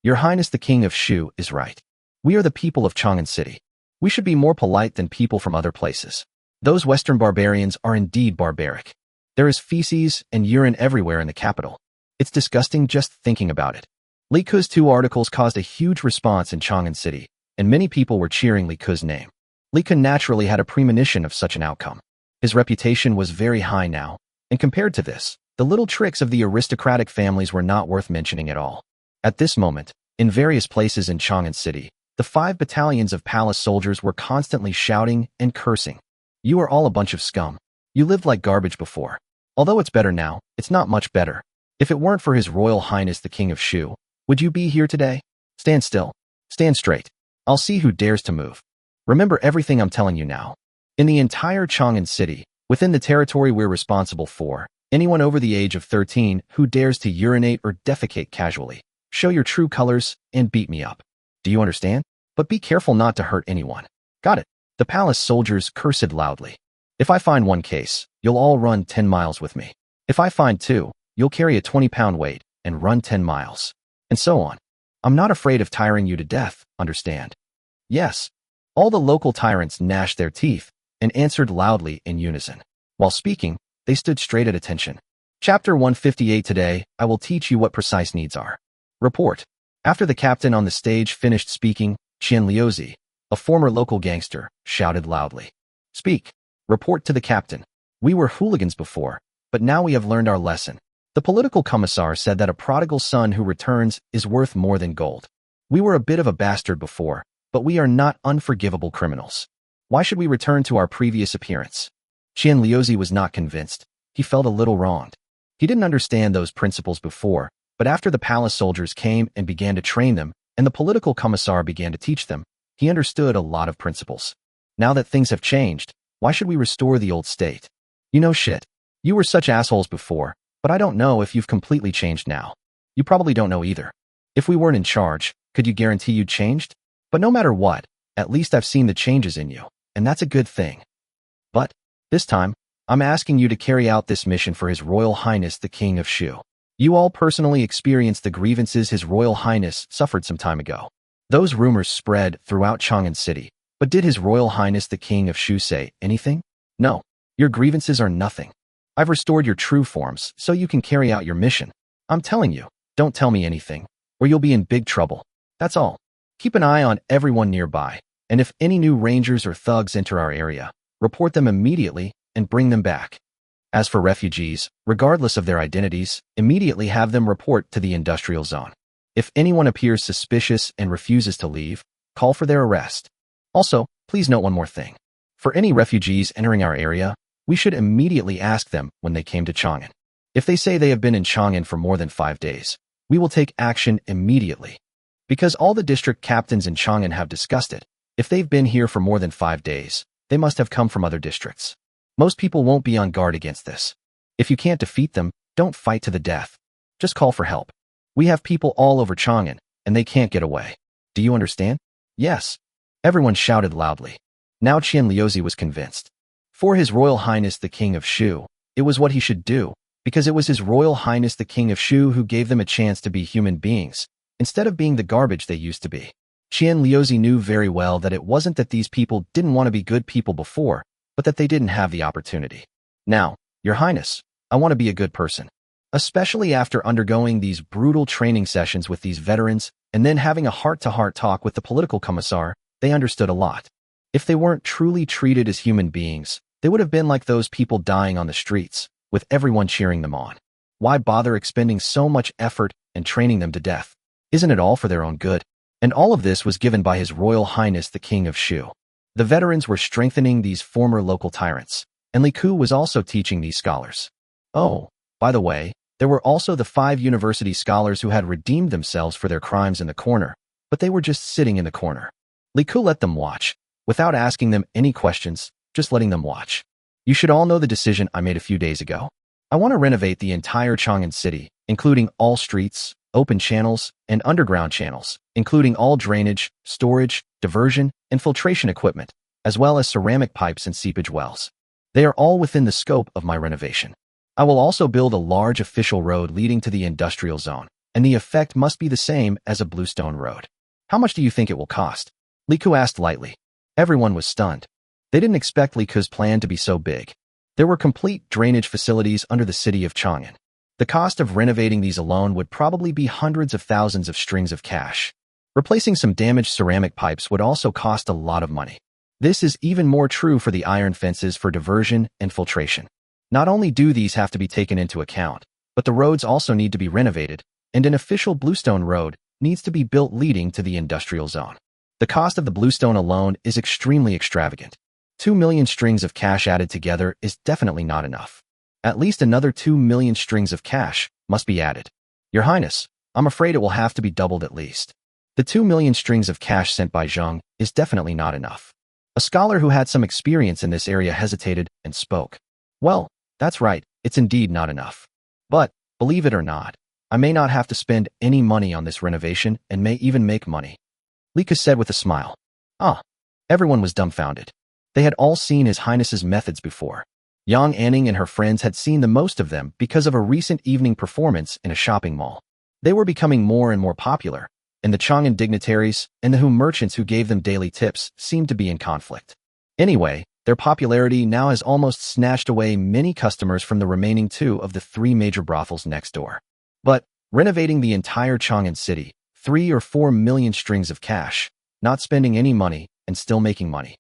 Your Highness the King of Shu is right. We are the people of Chang'an City. We should be more polite than people from other places. Those Western barbarians are indeed barbaric. There is feces and urine everywhere in the capital. It's disgusting just thinking about it. Li Ku's 2 articles caused a huge response in Chang'an City, and many people were cheering Li Ku's name. Li Ku naturally had a premonition of such an outcome. His reputation was very high now, and compared to this, the little tricks of the aristocratic families were not worth mentioning at all. At this moment, in various places in Chang'an City, the 5 battalions of palace soldiers were constantly shouting and cursing. You are all a bunch of scum. You lived like garbage before. Although it's better now, it's not much better. If it weren't for His Royal Highness the King of Shu, would you be here today? Stand still. Stand straight. I'll see who dares to move. Remember everything I'm telling you now. In the entire Chang'an City, within the territory we're responsible for, anyone over the age of 13 who dares to urinate or defecate casually, show your true colors and beat me up. Do you understand? But be careful not to hurt anyone. Got it? The palace soldiers cursed loudly. If I find 1 case, you'll all run 10 miles with me. If I find 2, you'll carry a 20-pound weight and run 10 miles. And so on. I'm not afraid of tiring you to death, understand? Yes. All the local tyrants gnashed their teeth and answered loudly in unison. While speaking, they stood straight at attention. Chapter 158. Today, I will teach you what precise needs are. Report. After the captain on the stage finished speaking, Qian Liuzi, a former local gangster, shouted loudly. Speak. Report to the captain. We were hooligans before, but now we have learned our lesson. The political commissar said that a prodigal son who returns is worth more than gold. We were a bit of a bastard before, but we are not unforgivable criminals. Why should we return to our previous appearance? Qian Liuzi was not convinced. He felt a little wronged. He didn't understand those principles before, but after the palace soldiers came and began to train them, and the political commissar began to teach them, he understood a lot of principles. Now that things have changed, why should we restore the old state? You know shit. You were such assholes before, but I don't know if you've completely changed now. You probably don't know either. If we weren't in charge, could you guarantee you'd changed? But no matter what, at least I've seen the changes in you, and that's a good thing. But, this time, I'm asking you to carry out this mission for His Royal Highness the King of Shu. You all personally experienced the grievances His Royal Highness suffered some time ago. Those rumors spread throughout Chang'an City, but did His Royal Highness the King of Shu say anything? No. Your grievances are nothing. I've restored your true forms so you can carry out your mission. I'm telling you, don't tell me anything, or you'll be in big trouble. That's all. Keep an eye on everyone nearby, and if any new rangers or thugs enter our area, report them immediately and bring them back. As for refugees, regardless of their identities, immediately have them report to the industrial zone. If anyone appears suspicious and refuses to leave, call for their arrest. Also, please note one more thing. For any refugees entering our area, we should immediately ask them when they came to Chang'an. If they say they have been in Chang'an for more than 5 days, we will take action immediately. Because all the district captains in Chang'an have discussed it, if they've been here for more than 5 days, they must have come from other districts. Most people won't be on guard against this. If you can't defeat them, don't fight to the death. Just call for help. We have people all over Chang'an, and they can't get away. Do you understand? Yes. Everyone shouted loudly. Now Qian Liuzi was convinced. For His Royal Highness the King of Shu, it was what he should do, because it was His Royal Highness the King of Shu who gave them a chance to be human beings, instead of being the garbage they used to be. Qian Liuzi knew very well that it wasn't that these people didn't want to be good people before, but that they didn't have the opportunity. Now, Your Highness, I want to be a good person. Especially after undergoing these brutal training sessions with these veterans and then having a heart-to-heart talk with the political commissar, they understood a lot. If they weren't truly treated as human beings, they would have been like those people dying on the streets, with everyone cheering them on. Why bother expending so much effort and training them to death? Isn't it all for their own good? And all of this was given by His Royal Highness the King of Shu. The veterans were strengthening these former local tyrants, and Li Ku was also teaching these scholars. Oh, by the way, there were also the 5 university scholars who had redeemed themselves for their crimes in the corner, but they were just sitting in the corner. Li Ku let them watch, without asking them any questions, just letting them watch. You should all know the decision I made a few days ago. I want to renovate the entire Chang'an city, including all streets, open channels, and underground channels, including all drainage, storage, diversion, and filtration equipment, as well as ceramic pipes and seepage wells. They are all within the scope of my renovation. I will also build a large official road leading to the industrial zone, and the effect must be the same as a bluestone road. How much do you think it will cost? Li Ku asked lightly. Everyone was stunned. They didn't expect Li Ku's plan to be so big. There were complete drainage facilities under the city of Chang'an. The cost of renovating these alone would probably be hundreds of thousands of strings of cash. Replacing some damaged ceramic pipes would also cost a lot of money. This is even more true for the iron fences for diversion and filtration. Not only do these have to be taken into account, but the roads also need to be renovated, and an official bluestone road needs to be built leading to the industrial zone. The cost of the bluestone alone is extremely extravagant. 2 million strings of cash added together is definitely not enough. At least another 2 million strings of cash must be added. Your Highness, I'm afraid it will have to be doubled at least. The 2 million strings of cash sent by Zheng is definitely not enough. A scholar who had some experience in this area hesitated and spoke. Well, that's right, it's indeed not enough. But, believe it or not, I may not have to spend any money on this renovation and may even make money. Li Ku said with a smile. Ah. Everyone was dumbfounded. They had all seen His Highness's methods before. Yang Anning and her friends had seen the most of them because of a recent evening performance in a shopping mall. They were becoming more and more popular, and the Chang'an dignitaries and the merchants who gave them daily tips seemed to be in conflict. Anyway, their popularity now has almost snatched away many customers from the remaining 2 of the 3 major brothels next door. But, renovating the entire Chang'an city, 3 or 4 million strings of cash, not spending any money, and still making money.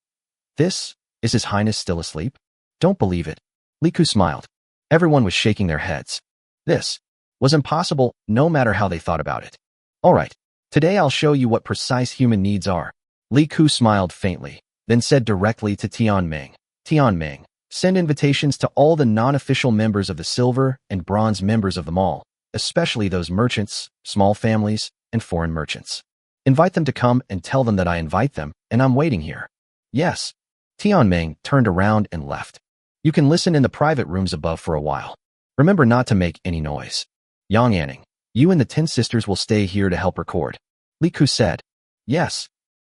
Is His Highness still asleep? Don't believe it. Li Ku smiled. Everyone was shaking their heads. This was impossible, no matter how they thought about it. All right, today I'll show you what precise human needs are. Li Ku smiled faintly, then said directly to Tianming. Tianming, send invitations to all the non-official members of the silver and bronze members of the mall, especially those merchants, small families, and foreign merchants. Invite them to come and tell them that I invite them, and I'm waiting here. Yes. Tianming turned around and left. You can listen in the private rooms above for a while. Remember not to make any noise. Yang Anning, you and the 10 sisters will stay here to help record. Li Ku said. Yes.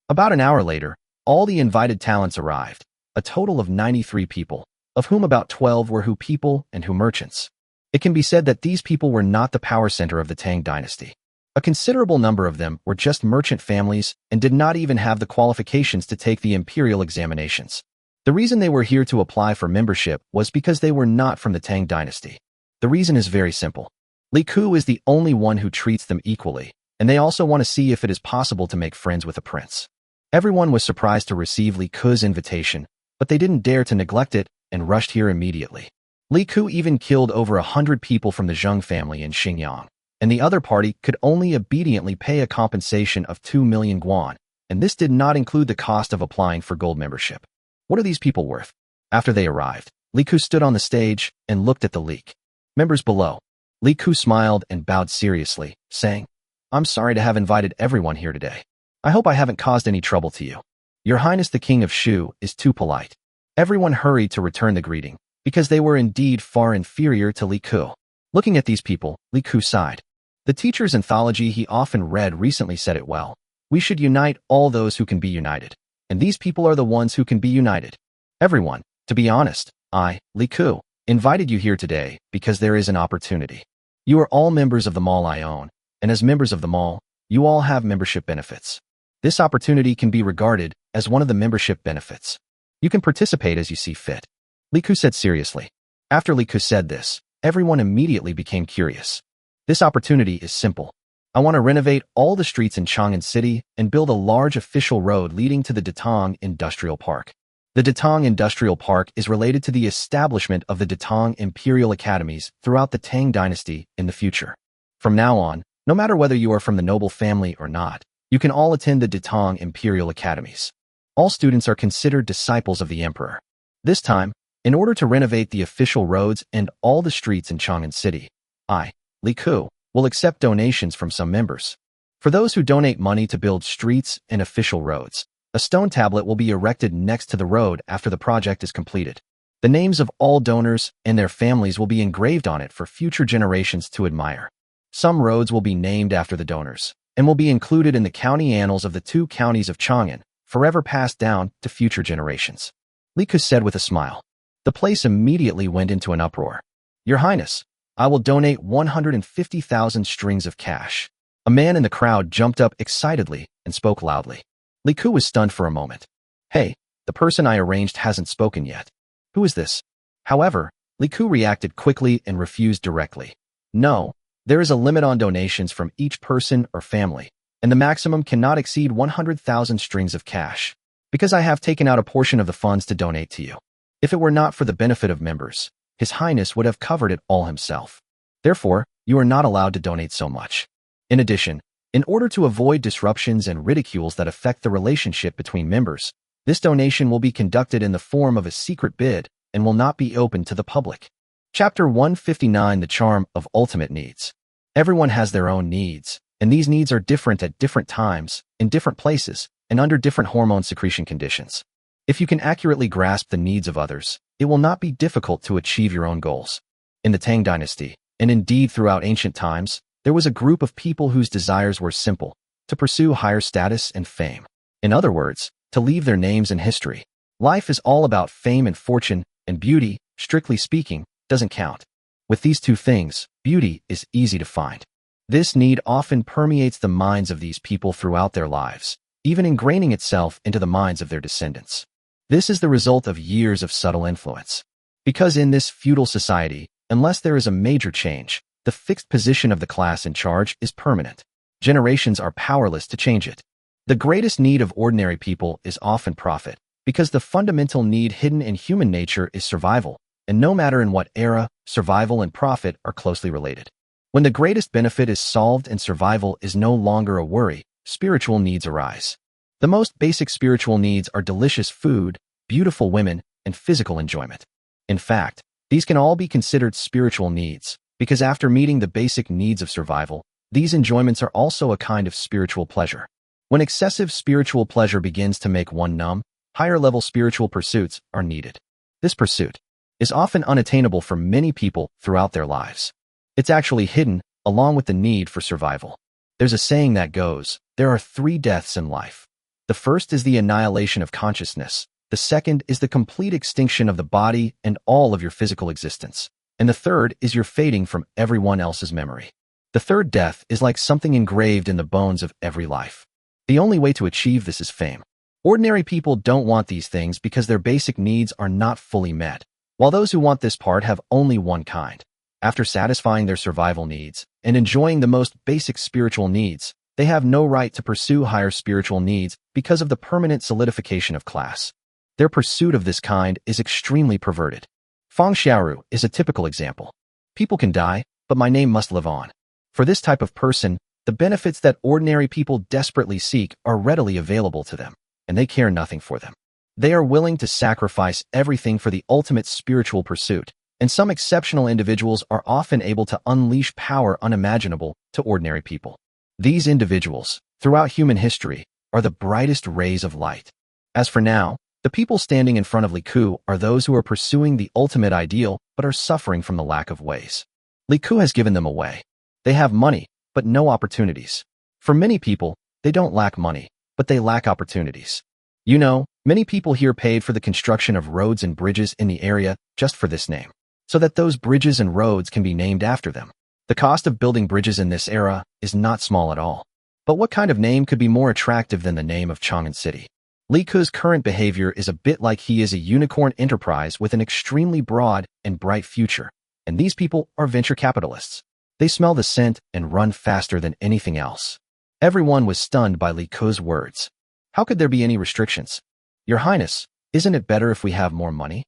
About an hour later, all the invited talents arrived, a total of 93 people, of whom about 12 were Hu people and Hu merchants. It can be said that these people were not the power center of the Tang dynasty. A considerable number of them were just merchant families and did not even have the qualifications to take the imperial examinations. The reason they were here to apply for membership was because they were not from the Tang dynasty. The reason is very simple. Li Ku is the only one who treats them equally, and they also want to see if it is possible to make friends with a prince. Everyone was surprised to receive Li Ku's invitation, but they didn't dare to neglect it and rushed here immediately. Li Ku even killed over 100 people from the Zheng family in Xinjiang, and the other party could only obediently pay a compensation of 2 million guan, and this did not include the cost of applying for gold membership. What are these people worth? After they arrived, Li Ku stood on the stage and looked at the leak. Members below. Li Ku smiled and bowed seriously, saying, "I'm sorry to have invited everyone here today. I hope I haven't caused any trouble to you. Your Highness the King of Shu is too polite." Everyone hurried to return the greeting, because they were indeed far inferior to Li Ku. Looking at these people, Li Ku sighed. The teacher's anthology he often read recently said it well. We should unite all those who can be united. And these people are the ones who can be united. Everyone, to be honest, I, Li Ku, invited you here today because there is an opportunity. You are all members of the mall I own, and as members of the mall, you all have membership benefits. This opportunity can be regarded as one of the membership benefits. You can participate as you see fit. Li Ku said seriously. After Li Ku said this, everyone immediately became curious. This opportunity is simple. I want to renovate all the streets in Chang'an City and build a large official road leading to the Datong Industrial Park. The Datong Industrial Park is related to the establishment of the Datong Imperial Academies throughout the Tang Dynasty in the future. From now on, no matter whether you are from the noble family or not, you can all attend the Datong Imperial Academies. All students are considered disciples of the emperor. This time, in order to renovate the official roads and all the streets in Chang'an City, I, Li Ku, will accept donations from some members. For those who donate money to build streets and official roads, a stone tablet will be erected next to the road after the project is completed. The names of all donors and their families will be engraved on it for future generations to admire. Some roads will be named after the donors and will be included in the county annals of the 2 counties of Chang'an, forever passed down to future generations. Li Ku said with a smile. The place immediately went into an uproar. Your Highness, I will donate 150,000 strings of cash. A man in the crowd jumped up excitedly and spoke loudly. Li Ku was stunned for a moment. Hey, the person I arranged hasn't spoken yet. Who is this? However, Li Ku reacted quickly and refused directly. No, there is a limit on donations from each person or family, and the maximum cannot exceed 100,000 strings of cash, because I have taken out a portion of the funds to donate to you. If it were not for the benefit of members, His Highness would have covered it all himself. Therefore, you are not allowed to donate so much. In addition, in order to avoid disruptions and ridicules that affect the relationship between members, this donation will be conducted in the form of a secret bid and will not be open to the public. Chapter 159: The Charm of Ultimate Needs. Everyone has their own needs, and these needs are different at different times, in different places, and under different hormone secretion conditions. If you can accurately grasp the needs of others, it will not be difficult to achieve your own goals. In the Tang Dynasty, and indeed throughout ancient times, there was a group of people whose desires were simple: to pursue higher status and fame. In other words, to leave their names in history. Life is all about fame and fortune, and beauty, strictly speaking, doesn't count. With these two things, beauty is easy to find. This need often permeates the minds of these people throughout their lives, even ingraining itself into the minds of their descendants. This is the result of years of subtle influence. Because in this feudal society, unless there is a major change, the fixed position of the class in charge is permanent. Generations are powerless to change it. The greatest need of ordinary people is often profit, because the fundamental need hidden in human nature is survival, and no matter in what era, survival and profit are closely related. When the greatest benefit is solved and survival is no longer a worry, spiritual needs arise. The most basic spiritual needs are delicious food, beautiful women, and physical enjoyment. In fact, these can all be considered spiritual needs, because after meeting the basic needs of survival, these enjoyments are also a kind of spiritual pleasure. When excessive spiritual pleasure begins to make one numb, higher-level spiritual pursuits are needed. This pursuit is often unattainable for many people throughout their lives. It's actually hidden, along with the need for survival. There's a saying that goes, there are 3 deaths in life. The first is the annihilation of consciousness. The second is the complete extinction of the body and all of your physical existence. And the third is your fading from everyone else's memory. The third death is like something engraved in the bones of every life. The only way to achieve this is fame. Ordinary people don't want these things because their basic needs are not fully met, while those who want this part have only one kind. After satisfying their survival needs and enjoying the most basic spiritual needs, they have no right to pursue higher spiritual needs because of the permanent solidification of class. Their pursuit of this kind is extremely perverted. Feng Xiaoru is a typical example. People can die, but my name must live on. For this type of person, the benefits that ordinary people desperately seek are readily available to them, and they care nothing for them. They are willing to sacrifice everything for the ultimate spiritual pursuit, and some exceptional individuals are often able to unleash power unimaginable to ordinary people. These individuals, throughout human history, are the brightest rays of light. As for now, the people standing in front of Li Ku are those who are pursuing the ultimate ideal but are suffering from the lack of ways. Li Ku has given them away. They have money, but no opportunities. For many people, they don't lack money, but they lack opportunities. You know, many people here paid for the construction of roads and bridges in the area just for this name, so that those bridges and roads can be named after them. The cost of building bridges in this era is not small at all. But what kind of name could be more attractive than the name of Chang'an City? Li Ku's current behavior is a bit like he is a unicorn enterprise with an extremely broad and bright future, and these people are venture capitalists. They smell the scent and run faster than anything else. Everyone was stunned by Li Ku's words. How could there be any restrictions? Your Highness, isn't it better if we have more money?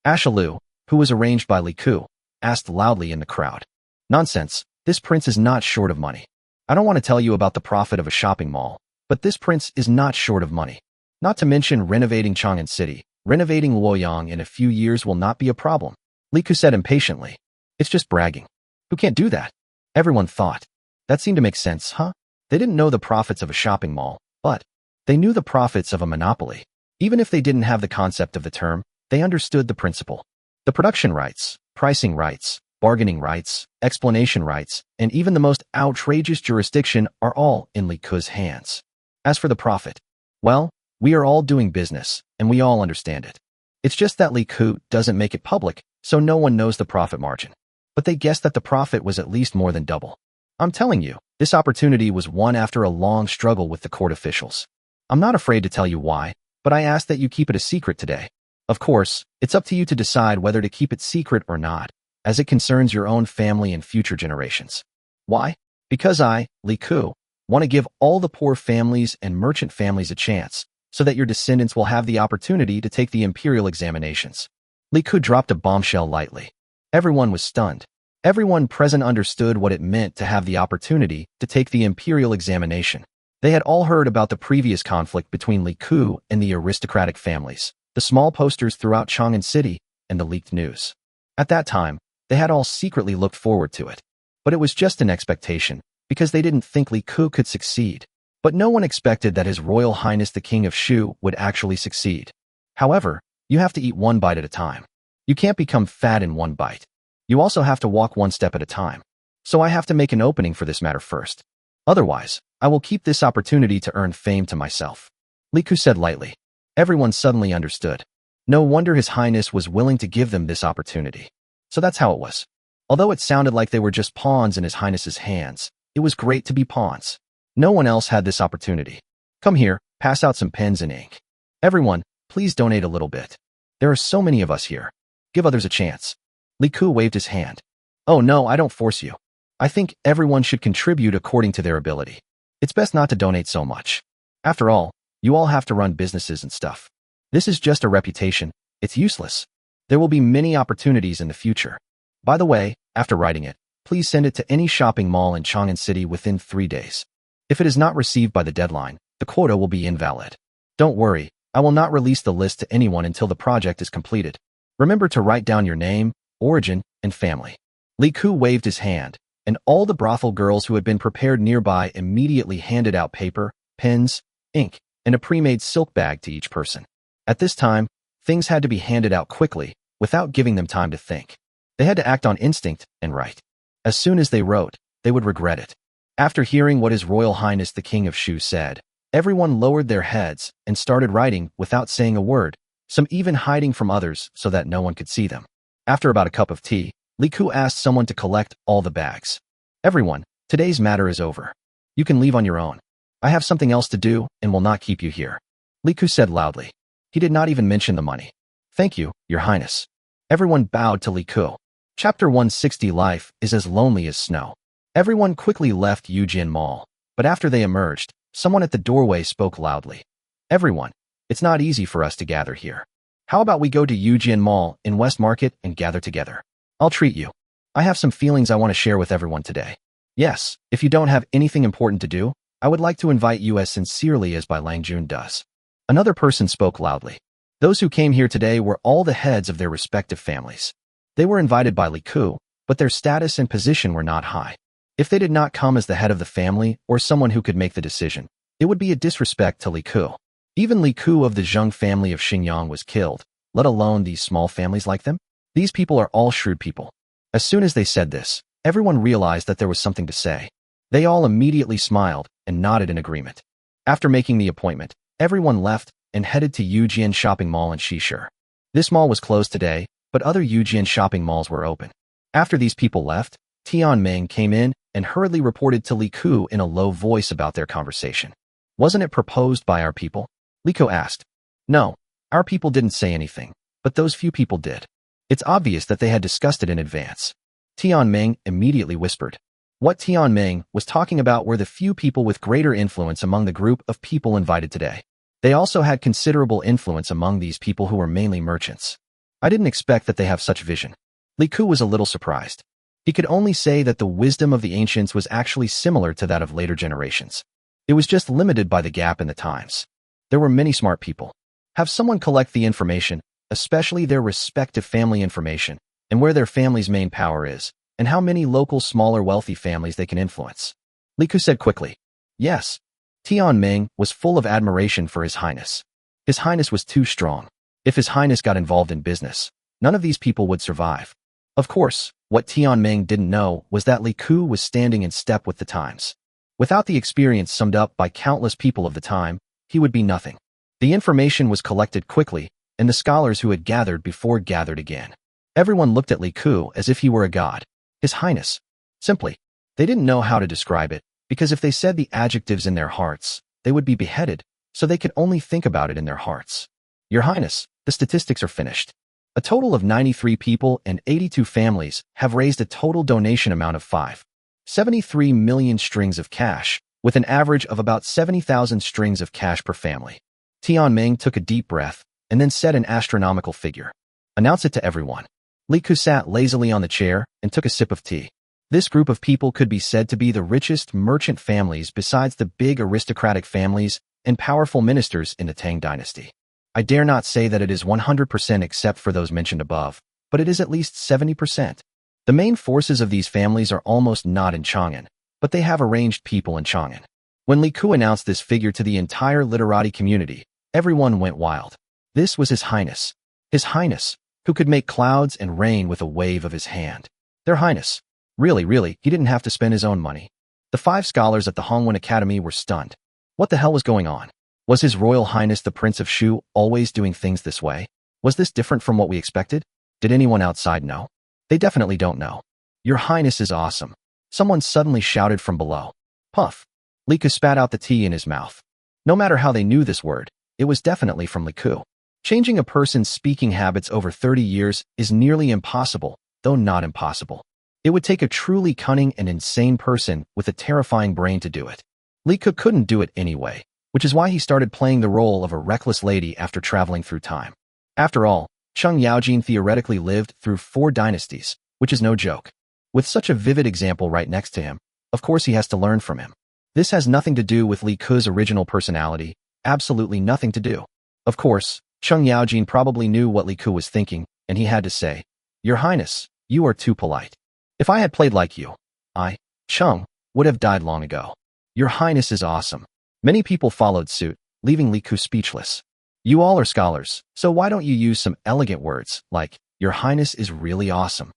Ashalu, who was arranged by Li Ku, asked loudly in the crowd. Nonsense, this prince is not short of money. I don't want to tell you about the profit of a shopping mall, but this prince is not short of money. Not to mention renovating Chang'an City, renovating Luoyang in a few years will not be a problem. Li Ku said impatiently. It's just bragging. Who can't do that? Everyone thought. That seemed to make sense, huh? They didn't know the profits of a shopping mall, but they knew the profits of a monopoly. Even if they didn't have the concept of the term, they understood the principle. The production rights, pricing rights, bargaining rights, explanation rights, and even the most outrageous jurisdiction are all in Li Ku's hands. As for the profit, well, we are all doing business, and we all understand it. It's just that Li Ku doesn't make it public, so no one knows the profit margin. But they guessed that the profit was at least more than double. I'm telling you, this opportunity was won after a long struggle with the court officials. I'm not afraid to tell you why, but I ask that you keep it a secret today. Of course, it's up to you to decide whether to keep it secret or not, as it concerns your own family and future generations. Why? Because I, Li Ku, want to give all the poor families and merchant families a chance, so that your descendants will have the opportunity to take the imperial examinations. Li Ku dropped a bombshell lightly. Everyone was stunned. Everyone present understood what it meant to have the opportunity to take the imperial examination. They had all heard about the previous conflict between Li Ku and the aristocratic families, the small posters throughout Chang'an City, and the leaked news. At that time, they had all secretly looked forward to it. But it was just an expectation, because they didn't think Li Ku could succeed. But no one expected that His Royal Highness the King of Shu would actually succeed. However, you have to eat one bite at a time. You can't become fat in one bite. You also have to walk one step at a time. So I have to make an opening for this matter first. Otherwise, I will keep this opportunity to earn fame to myself. Li Ku said lightly. Everyone suddenly understood. No wonder His Highness was willing to give them this opportunity. So that's how it was. Although it sounded like they were just pawns in His Highness's hands, it was great to be pawns. No one else had this opportunity. Come here, pass out some pens and ink. Everyone, please donate a little bit. There are so many of us here. Give others a chance. Li Ku waved his hand. Oh no, I don't force you. I think everyone should contribute according to their ability. It's best not to donate so much. After all, you all have to run businesses and stuff. This is just a reputation. It's useless. There will be many opportunities in the future. By the way, after writing it, please send it to any shopping mall in Chang'an City within 3 days. If it is not received by the deadline, the quota will be invalid. Don't worry, I will not release the list to anyone until the project is completed. Remember to write down your name, origin, and family. Li Ku waved his hand, and all the brothel girls who had been prepared nearby immediately handed out paper, pens, ink, and a pre-made silk bag to each person. At this time, things had to be handed out quickly, without giving them time to think. They had to act on instinct and write. As soon as they wrote, they would regret it. After hearing what His Royal Highness the King of Shu said, everyone lowered their heads and started writing without saying a word, some even hiding from others so that no one could see them. After about a cup of tea, Li Ku asked someone to collect all the bags. Everyone, today's matter is over. You can leave on your own. I have something else to do and will not keep you here. Li Ku said loudly. He did not even mention the money. Thank you, Your Highness. Everyone bowed to Li Ku. Chapter 160 Life is as lonely as snow. Everyone quickly left Eugene Mall, but after they emerged, someone at the doorway spoke loudly. Everyone, it's not easy for us to gather here. How about we go to Eugene Mall in West Market and gather together? I'll treat you. I have some feelings I want to share with everyone today. Yes, if you don't have anything important to do, I would like to invite you as sincerely as Bai Langjun does. Another person spoke loudly. Those who came here today were all the heads of their respective families. They were invited by Li Ku, but their status and position were not high. If they did not come as the head of the family or someone who could make the decision, it would be a disrespect to Li Ku. Even Li Ku of the Zheng family of Xingyang was killed, let alone these small families like them. These people are all shrewd people. As soon as they said this, everyone realized that there was something to say. They all immediately smiled and nodded in agreement. After making the appointment, everyone left and headed to Yujian Shopping Mall in Shishir. This mall was closed today, but other Yujian shopping malls were open. After these people left, Tian Ming came in and hurriedly reported to Li Ku in a low voice about their conversation. Wasn't it proposed by our people? Li Ku asked. No, our people didn't say anything, but those few people did. It's obvious that they had discussed it in advance. Tian Ming immediately whispered. What Tian Ming was talking about were the few people with greater influence among the group of people invited today. They also had considerable influence among these people who were mainly merchants. I didn't expect that they have such vision. Li Ku was a little surprised. He could only say that the wisdom of the ancients was actually similar to that of later generations. It was just limited by the gap in the times. There were many smart people. Have someone collect the information, especially their respective family information, and where their family's main power is, and how many local smaller wealthy families they can influence. Li Ku said quickly. Yes. Tian Ming was full of admiration for His Highness. His Highness was too strong. If His Highness got involved in business, none of these people would survive. Of course, what Tian Ming didn't know was that Li Ku was standing in step with the times. Without the experience summed up by countless people of the time, he would be nothing. The information was collected quickly, and the scholars who had gathered before gathered again. Everyone looked at Li Ku as if he were a god. His Highness. Simply. They didn't know how to describe it, because if they said the adjectives in their hearts, they would be beheaded, so they could only think about it in their hearts. Your Highness, the statistics are finished. A total of 93 people and 82 families have raised a total donation amount of 5.73 million strings of cash, with an average of about 70,000 strings of cash per family. Tian Ming took a deep breath and then said an astronomical figure. Announce it to everyone. Li Ku sat lazily on the chair and took a sip of tea. This group of people could be said to be the richest merchant families besides the big aristocratic families and powerful ministers in the Tang dynasty. I dare not say that it is 100% except for those mentioned above, but it is at least 70%. The main forces of these families are almost not in Chang'an, but they have arranged people in Chang'an. When Li Ku announced this figure to the entire literati community, everyone went wild. This was His Highness. His Highness, who could make clouds and rain with a wave of his hand. Their Highness. Really, he didn't have to spend his own money. The 5 scholars at the Hongwen Academy were stunned. What the hell was going on? Was His Royal Highness the Prince of Shu always doing things this way? Was this different from what we expected? Did anyone outside know? They definitely don't know. Your Highness is awesome. Someone suddenly shouted from below. Puff. Li Ku spat out the tea in his mouth. No matter how they knew this word, it was definitely from Li Ku. Changing a person's speaking habits over 30 years is nearly impossible, though not impossible. It would take a truly cunning and insane person with a terrifying brain to do it. Li Ku couldn't do it anyway, which is why he started playing the role of a reckless lady after traveling through time. After all, Cheng Yaojin theoretically lived through 4 dynasties, which is no joke. With such a vivid example right next to him, of course he has to learn from him. This has nothing to do with Li Ku's original personality, absolutely nothing to do. Of course, Cheng Yaojin probably knew what Li Ku was thinking, and he had to say, Your Highness, you are too polite. If I had played like you, I, Cheng, would have died long ago. Your Highness is awesome. Many people followed suit, leaving Li Ku speechless. You all are scholars, so why don't you use some elegant words, like, Your Highness is really awesome.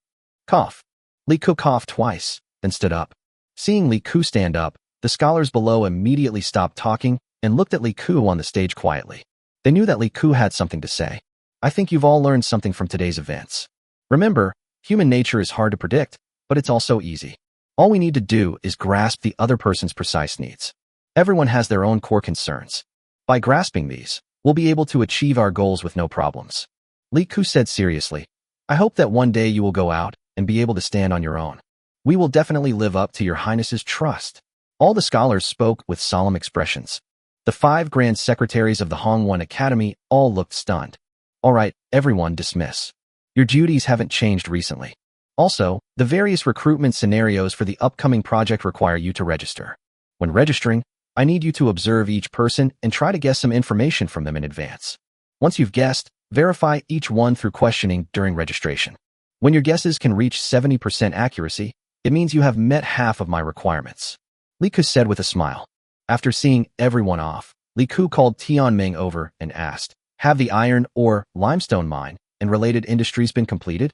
Cough. Li Ku coughed twice, then stood up. Seeing Li Ku stand up, the scholars below immediately stopped talking and looked at Li Ku on the stage quietly. They knew that Li Ku had something to say. I think you've all learned something from today's events. Remember, human nature is hard to predict, but it's also easy. All we need to do is grasp the other person's precise needs. Everyone has their own core concerns. By grasping these, we'll be able to achieve our goals with no problems. Li Ku said seriously, I hope that one day you will go out and be able to stand on your own. We will definitely live up to your highness's trust. All the scholars spoke with solemn expressions. The 5 grand secretaries of the Hongwon Academy all looked stunned. All right, everyone dismiss. Your duties haven't changed recently. Also, the various recruitment scenarios for the upcoming project require you to register. When registering, I need you to observe each person and try to guess some information from them in advance. Once you've guessed, verify each one through questioning during registration. When your guesses can reach 70% accuracy, it means you have met half of my requirements. Li Ku said with a smile. After seeing everyone off, Li Ku called Tianming over and asked, have the iron or limestone mine and related industries been completed?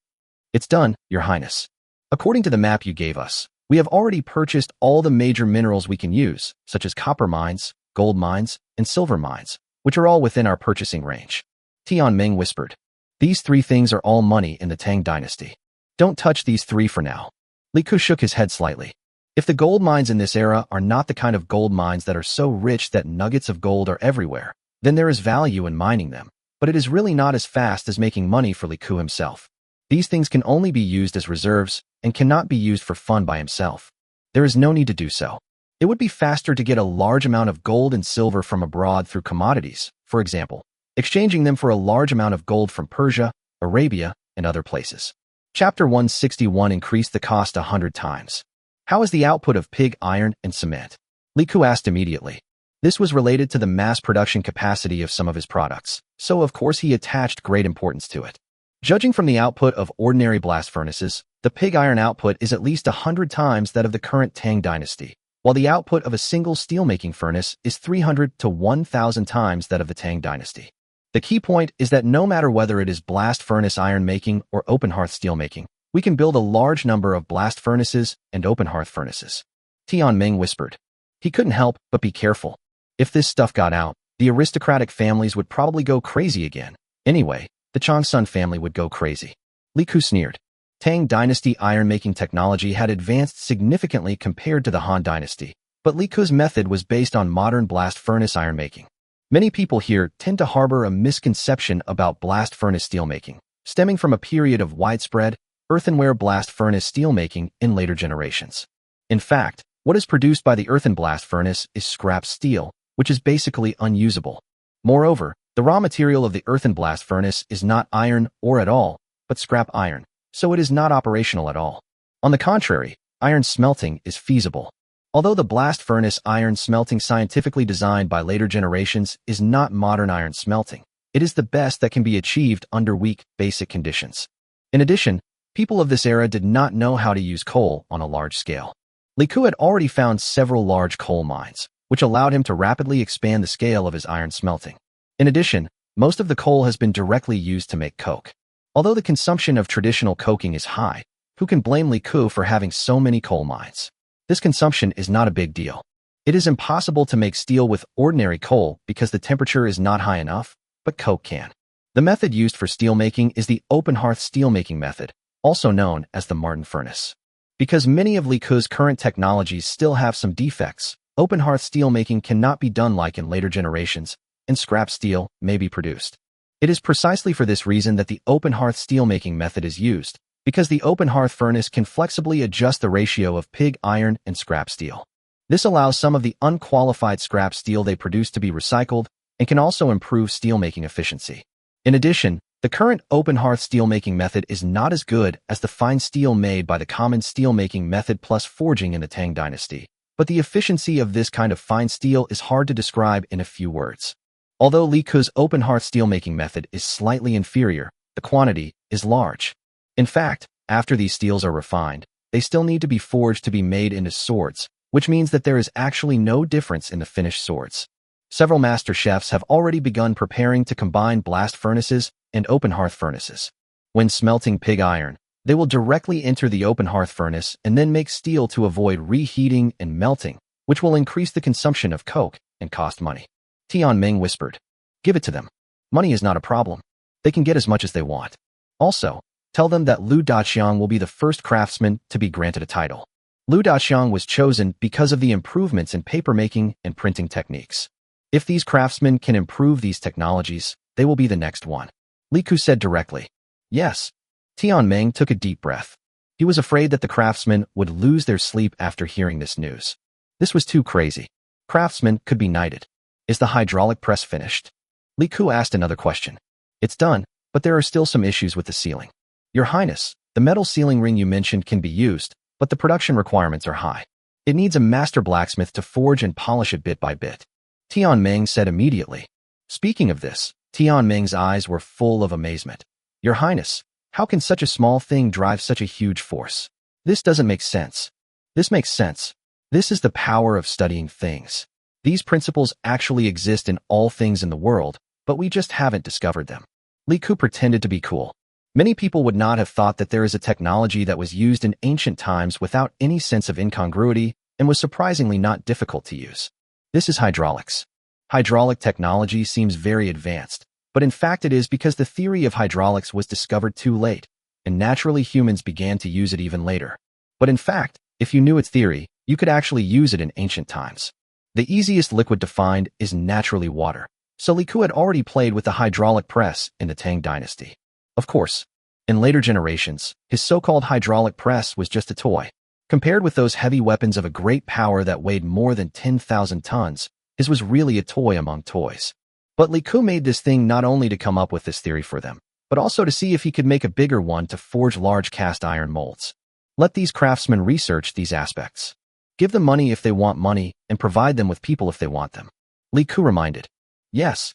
It's done, Your Highness. According to the map you gave us, we have already purchased all the major minerals we can use, such as copper mines, gold mines, and silver mines, which are all within our purchasing range. Tianming whispered. These 3 things are all money in the Tang dynasty. Don't touch these 3 for now. Li Ku shook his head slightly. If the gold mines in this era are not the kind of gold mines that are so rich that nuggets of gold are everywhere, then there is value in mining them, but it is really not as fast as making money for Li Ku himself. These things can only be used as reserves and cannot be used for fun by himself. There is no need to do so. It would be faster to get a large amount of gold and silver from abroad through commodities, for example, exchanging them for a large amount of gold from Persia, Arabia, and other places. Chapter 161 increased the cost 100 times. How is the output of pig iron and cement? Li Ku asked immediately. This was related to the mass production capacity of some of his products, so of course he attached great importance to it. Judging from the output of ordinary blast furnaces, the pig iron output is at least 100 times that of the current Tang dynasty, while the output of a single steelmaking furnace is 300 to 1,000 times that of the Tang dynasty. The key point is that no matter whether it is blast furnace iron making or open hearth steel making, we can build a large number of blast furnaces and open hearth furnaces. Tianming whispered. He couldn't help but be careful. If this stuff got out, the aristocratic families would probably go crazy again. Anyway, the Changsun family would go crazy. Li Ku sneered. Tang dynasty iron-making technology had advanced significantly compared to the Han dynasty, but Li Ku's method was based on modern blast furnace iron making. Many people here tend to harbor a misconception about blast furnace steelmaking, stemming from a period of widespread earthenware blast furnace steelmaking in later generations. In fact, what is produced by the earthen blast furnace is scrap steel, which is basically unusable. Moreover, the raw material of the earthen blast furnace is not iron ore at all, but scrap iron, so it is not operational at all. On the contrary, iron smelting is feasible. Although the blast furnace iron smelting scientifically designed by later generations is not modern iron smelting, it is the best that can be achieved under weak, basic conditions. In addition, people of this era did not know how to use coal on a large scale. Li Ku had already found several large coal mines, which allowed him to rapidly expand the scale of his iron smelting. In addition, most of the coal has been directly used to make coke. Although the consumption of traditional coking is high, who can blame Li Ku for having so many coal mines? This consumption is not a big deal. It is impossible to make steel with ordinary coal because the temperature is not high enough, but coke can. The method used for steelmaking is the open hearth steelmaking method, also known as the Martin furnace. Because many of Li Ku's current technologies still have some defects, open hearth steelmaking cannot be done like in later generations, and scrap steel may be produced. It is precisely for this reason that the open hearth steelmaking method is used, because the open hearth furnace can flexibly adjust the ratio of pig iron and scrap steel. This allows some of the unqualified scrap steel they produce to be recycled and can also improve steelmaking efficiency. In addition, the current open hearth steelmaking method is not as good as the fine steel made by the common steelmaking method plus forging in the Tang dynasty, but the efficiency of this kind of fine steel is hard to describe in a few words. Although Li Ku's open hearth steelmaking method is slightly inferior, the quantity is large. In fact, after these steels are refined, they still need to be forged to be made into swords, which means that there is actually no difference in the finished swords. Several master chefs have already begun preparing to combine blast furnaces and open hearth furnaces. When smelting pig iron, they will directly enter the open hearth furnace and then make steel to avoid reheating and melting, which will increase the consumption of coke and cost money. Tianming whispered. Give it to them. Money is not a problem. They can get as much as they want. Also, tell them that Lu Daqiang will be the first craftsman to be granted a title. Lu Daqiang was chosen because of the improvements in papermaking and printing techniques. If these craftsmen can improve these technologies, they will be the next one. Li Ku said directly. Yes. Tian Meng took a deep breath. He was afraid that the craftsmen would lose their sleep after hearing this news. This was too crazy. Craftsmen could be knighted. Is the hydraulic press finished? Li Ku asked another question. It's done, but there are still some issues with the ceiling. Your Highness, the metal ceiling ring you mentioned can be used, but the production requirements are high. It needs a master blacksmith to forge and polish it bit by bit. Tian Meng said immediately. Speaking of this, Tian Meng's eyes were full of amazement. Your Highness, how can such a small thing drive such a huge force? This doesn't make sense. This makes sense. This is the power of studying things. These principles actually exist in all things in the world, but we just haven't discovered them. Li Ku pretended to be cool. Many people would not have thought that there is a technology that was used in ancient times without any sense of incongruity and was surprisingly not difficult to use. This is hydraulics. Hydraulic technology seems very advanced, but in fact it is because the theory of hydraulics was discovered too late, and naturally humans began to use it even later. But in fact, if you knew its theory, you could actually use it in ancient times. The easiest liquid to find is naturally water, so Li Ku had already played with the hydraulic press in the Tang dynasty. Of course, in later generations, his so-called hydraulic press was just a toy. Compared with those heavy weapons of a great power that weighed more than 10,000 tons, his was really a toy among toys. But Li Ku made this thing not only to come up with this theory for them, but also to see if he could make a bigger one to forge large cast iron molds. Let these craftsmen research these aspects. Give them money if they want money, and provide them with people if they want them. Li Ku reminded. Yes.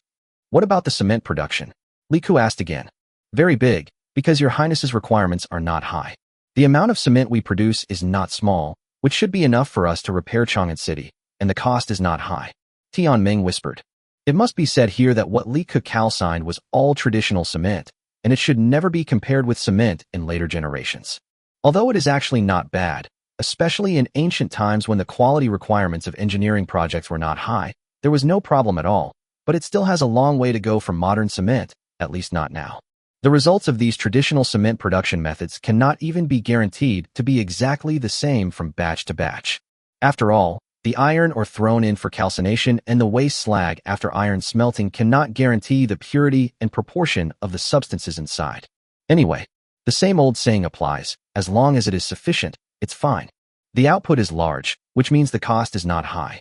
What about the cement production? Li Ku asked again. Very big, because your Highness's requirements are not high. The amount of cement we produce is not small, which should be enough for us to repair Chang'an City, and the cost is not high. Tian Meng whispered. It must be said here that what Li Ku calcined was all traditional cement, and it should never be compared with cement in later generations. Although it is actually not bad, especially in ancient times when the quality requirements of engineering projects were not high, there was no problem at all, but it still has a long way to go from modern cement, at least not now. The results of these traditional cement production methods cannot even be guaranteed to be exactly the same from batch to batch. After all, the iron ore thrown in for calcination and the waste slag after iron smelting cannot guarantee the purity and proportion of the substances inside. Anyway, the same old saying applies, as long as it is sufficient, it's fine. The output is large, which means the cost is not high.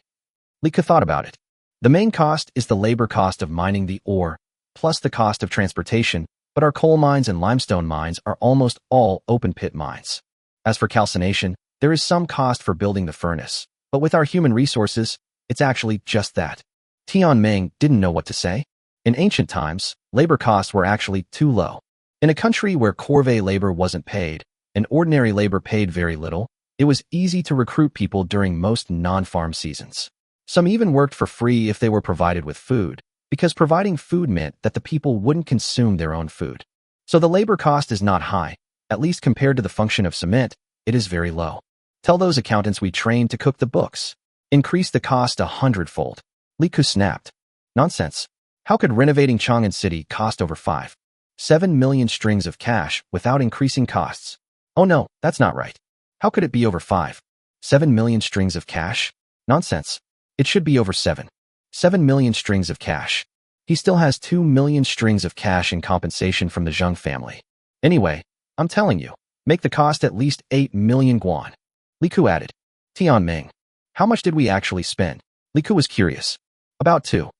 Li Ku thought about it. The main cost is the labor cost of mining the ore, plus the cost of transportation, but our coal mines and limestone mines are almost all open-pit mines. As for calcination, there is some cost for building the furnace, but with our human resources, it's actually just that. Tian Meng didn't know what to say. In ancient times, labor costs were actually too low. In a country where corvée labor wasn't paid, and ordinary labor paid very little, it was easy to recruit people during most non-farm seasons. Some even worked for free if they were provided with food, because providing food meant that the people wouldn't consume their own food. So the labor cost is not high, at least compared to the function of cement, it is very low. Tell those accountants we trained to cook the books. Increase the cost 100-fold. Li Ku snapped. Nonsense. How could renovating Chang'an City cost over 7 million strings of cash without increasing costs? Oh no, that's not right. How could it be over 7 million strings of cash? Nonsense. It should be over 7 million strings of cash. He still has 2 million strings of cash in compensation from the Zheng family. Anyway, I'm telling you, make the cost at least 8 million guan. Li Ku added. Tian Meng. How much did we actually spend? Li Ku was curious. About 2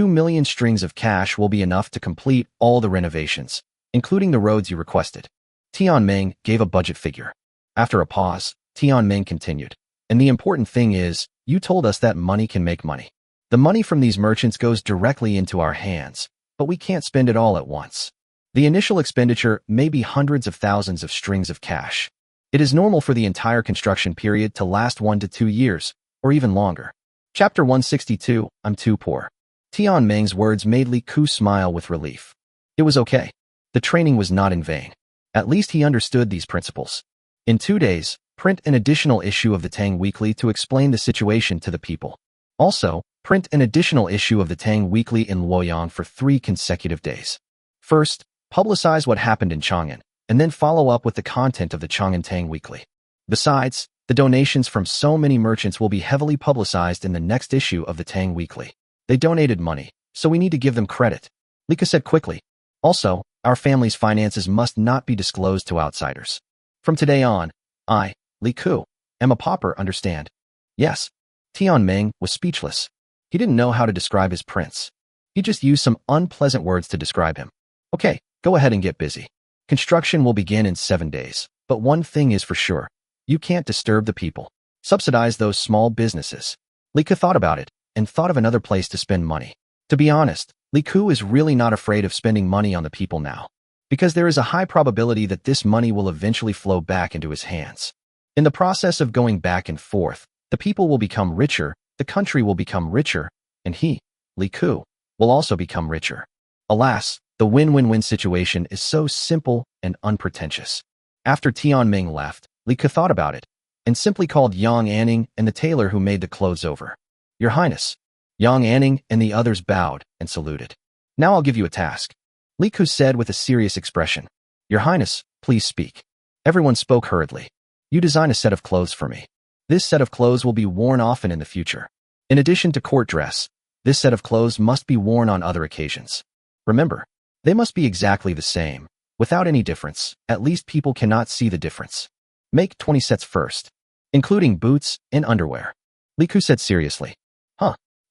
million strings of cash will be enough to complete all the renovations, including the roads you requested. Tian Meng gave a budget figure. After a pause, Tian Meng continued. And the important thing is, you told us that money can make money. The money from these merchants goes directly into our hands, but we can't spend it all at once. The initial expenditure may be hundreds of thousands of strings of cash. It is normal for the entire construction period to last 1 to 2 years, or even longer. Chapter 162, I'm too poor. Tian Meng's words made Li Ku smile with relief. It was okay. The training was not in vain. At least he understood these principles. In 2 days, print an additional issue of the Tang Weekly to explain the situation to the people. Also, print an additional issue of the Tang Weekly in Luoyang for 3 consecutive days. First, publicize what happened in Chang'an, and then follow up with the content of the Chang'an Tang Weekly. Besides, the donations from so many merchants will be heavily publicized in the next issue of the Tang Weekly. They donated money, so we need to give them credit, Lika said quickly. Also, our family's finances must not be disclosed to outsiders. From today on, I, Liku, am a pauper, understand? Yes. Tianming was speechless. He didn't know how to describe his prince. He just used some unpleasant words to describe him. Okay, go ahead and get busy. Construction will begin in 7 days, but one thing is for sure. You can't disturb the people. Subsidize those small businesses. Lika thought about it and thought of another place to spend money. To be honest, Liku is really not afraid of spending money on the people now, because there is a high probability that this money will eventually flow back into his hands. In the process of going back and forth, the people will become richer, the country will become richer, and he, Liku, will also become richer. Alas, the win-win-win situation is so simple and unpretentious. After Tianming left, Liku thought about it, and simply called Yang Anning and the tailor who made the clothes over. Your Highness. Yang Anning and the others bowed and saluted. Now I'll give you a task, Liku said with a serious expression. Your Highness, please speak. Everyone spoke hurriedly. You design a set of clothes for me. This set of clothes will be worn often in the future. In addition to court dress, this set of clothes must be worn on other occasions. Remember, they must be exactly the same, without any difference. At least people cannot see the difference. Make 20 sets first, including boots and underwear, Liku said seriously.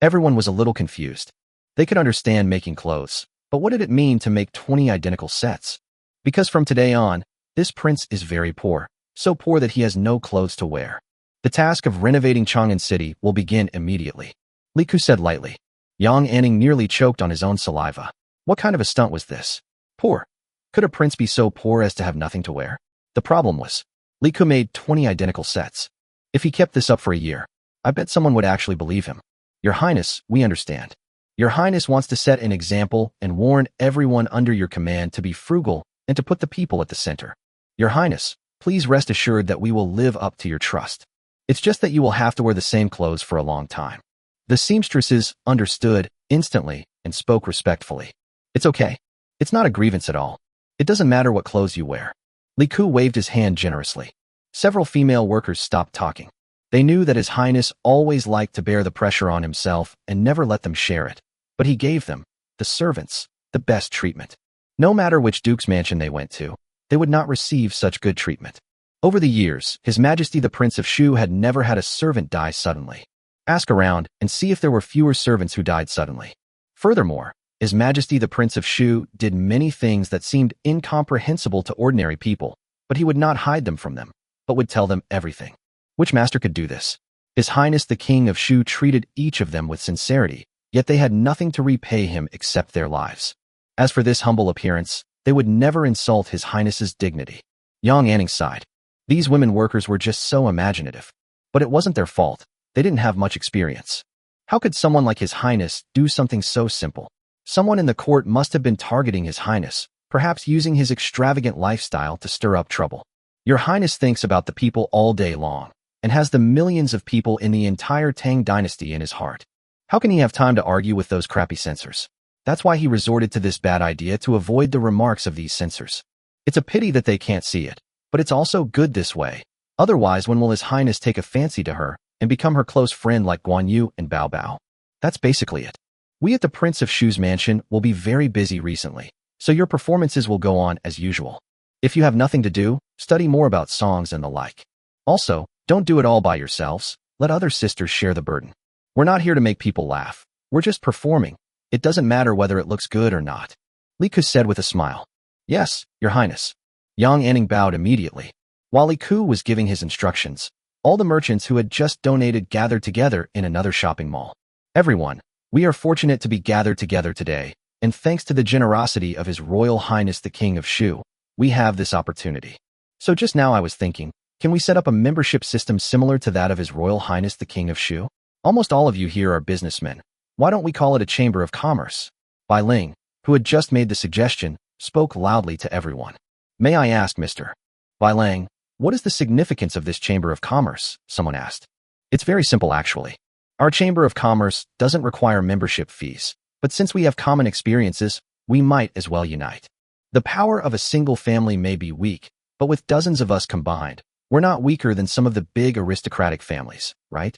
Everyone was a little confused. They could understand making clothes, but what did it mean to make 20 identical sets? Because from today on, this prince is very poor, so poor that he has no clothes to wear. The task of renovating Chang'an City will begin immediately, Liku said lightly. Yang Anning nearly choked on his own saliva. What kind of a stunt was this? Poor. Could a prince be so poor as to have nothing to wear? The problem was, Liku made 20 identical sets. If he kept this up for a year, I bet someone would actually believe him. Your Highness, we understand. Your Highness wants to set an example and warn everyone under your command to be frugal and to put the people at the center. Your Highness, please rest assured that we will live up to your trust. It's just that you will have to wear the same clothes for a long time. The seamstresses understood instantly and spoke respectfully. It's okay. It's not a grievance at all. It doesn't matter what clothes you wear. Liku waved his hand generously. Several female workers stopped talking. They knew that His Highness always liked to bear the pressure on himself and never let them share it. But he gave them, the servants, the best treatment. No matter which duke's mansion they went to, they would not receive such good treatment. Over the years, His Majesty the Prince of Shu had never had a servant die suddenly. Ask around and see if there were fewer servants who died suddenly. Furthermore, His Majesty the Prince of Shu did many things that seemed incomprehensible to ordinary people, but he would not hide them from them, but would tell them everything. Which master could do this? His Highness the King of Shu treated each of them with sincerity, yet they had nothing to repay him except their lives. As for this humble appearance, they would never insult His Highness's dignity. Yang Anning sighed. These women workers were just so imaginative. But it wasn't their fault. They didn't have much experience. How could someone like His Highness do something so simple? Someone in the court must have been targeting His Highness, perhaps using his extravagant lifestyle to stir up trouble. Your Highness thinks about the people all day long, and has the millions of people in the entire Tang dynasty in his heart. How can he have time to argue with those crappy censors? That's why he resorted to this bad idea to avoid the remarks of these censors. It's a pity that they can't see it, but it's also good this way. Otherwise, when will His Highness take a fancy to her and become her close friend like Guan Yu and Bao Bao? That's basically it. We at the Prince of Shu's mansion will be very busy recently, so your performances will go on as usual. If you have nothing to do, study more about songs and the like. Also, don't do it all by yourselves. Let other sisters share the burden. We're not here to make people laugh. We're just performing. It doesn't matter whether it looks good or not, Liku said with a smile. Yes, Your Highness. Yang Anning bowed immediately. While Liku was giving his instructions, all the merchants who had just donated gathered together in another shopping mall. Everyone, we are fortunate to be gathered together today, and thanks to the generosity of His Royal Highness the King of Shu, we have this opportunity. So just now I was thinking, can we set up a membership system similar to that of His Royal Highness the King of Shu? Almost all of you here are businessmen. Why don't we call it a Chamber of Commerce? Bai Ling, who had just made the suggestion, spoke loudly to everyone. May I ask, Mr. Bai Ling, what is the significance of this Chamber of Commerce? Someone asked. It's very simple actually. Our Chamber of Commerce doesn't require membership fees, but since we have common experiences, we might as well unite. The power of a single family may be weak, but with dozens of us combined, we're not weaker than some of the big aristocratic families, right?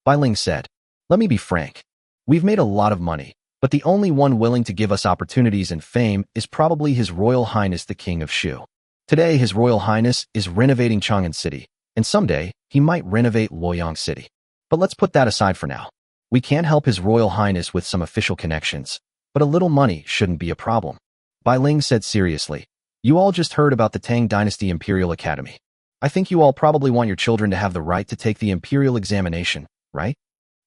Bai Ling said. Let me be frank. We've made a lot of money, but the only one willing to give us opportunities and fame is probably His Royal Highness the King of Shu. Today, His Royal Highness is renovating Chang'an City, and someday, he might renovate Luoyang City. But let's put that aside for now. We can help His Royal Highness with some official connections, but a little money shouldn't be a problem. Bai Ling said seriously. You all just heard about the Tang Dynasty Imperial Academy. I think you all probably want your children to have the right to take the imperial examination, right?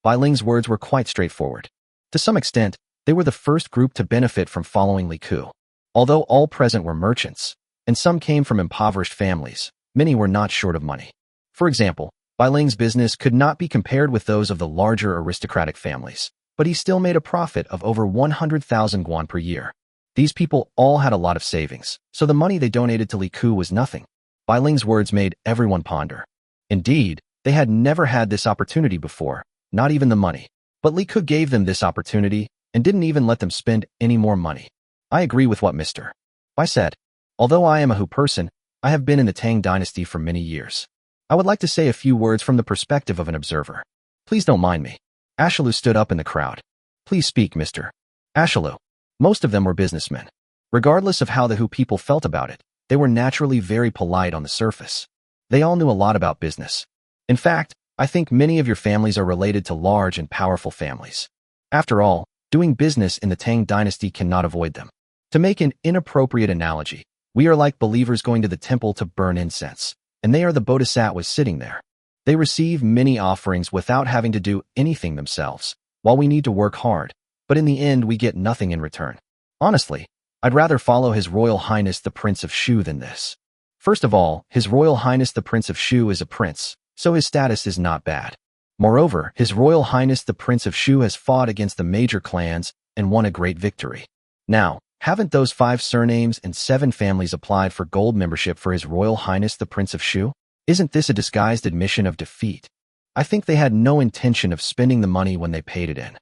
Bai Ling's words were quite straightforward. To some extent, they were the first group to benefit from following Li Ku. Although all present were merchants, and some came from impoverished families, many were not short of money. For example, Bai Ling's business could not be compared with those of the larger aristocratic families, but he still made a profit of over 100,000 guan per year. These people all had a lot of savings, so the money they donated to Li Ku was nothing. Bai Ling's words made everyone ponder. Indeed, they had never had this opportunity before, not even the money. But Li Ku gave them this opportunity and didn't even let them spend any more money. I agree with what Mr. Bai said. Although I am a Hu person, I have been in the Tang Dynasty for many years. I would like to say a few words from the perspective of an observer. Please don't mind me. Ashalu stood up in the crowd. Please speak, Mr. Ashalu. Most of them were businessmen. Regardless of how the Hu people felt about it, they were naturally very polite on the surface. They all knew a lot about business. In fact, I think many of your families are related to large and powerful families. After all, doing business in the Tang Dynasty cannot avoid them. To make an inappropriate analogy, we are like believers going to the temple to burn incense, and they are the bodhisattvas sitting there. They receive many offerings without having to do anything themselves, while we need to work hard, but in the end we get nothing in return. Honestly, I'd rather follow His Royal Highness the Prince of Shu than this. First of all, His Royal Highness the Prince of Shu is a prince, so his status is not bad. Moreover, His Royal Highness the Prince of Shu has fought against the major clans and won a great victory. Now, haven't those 5 surnames and 7 families applied for gold membership for His Royal Highness the Prince of Shu? Isn't this a disguised admission of defeat? I think they had no intention of spending the money when they paid it in.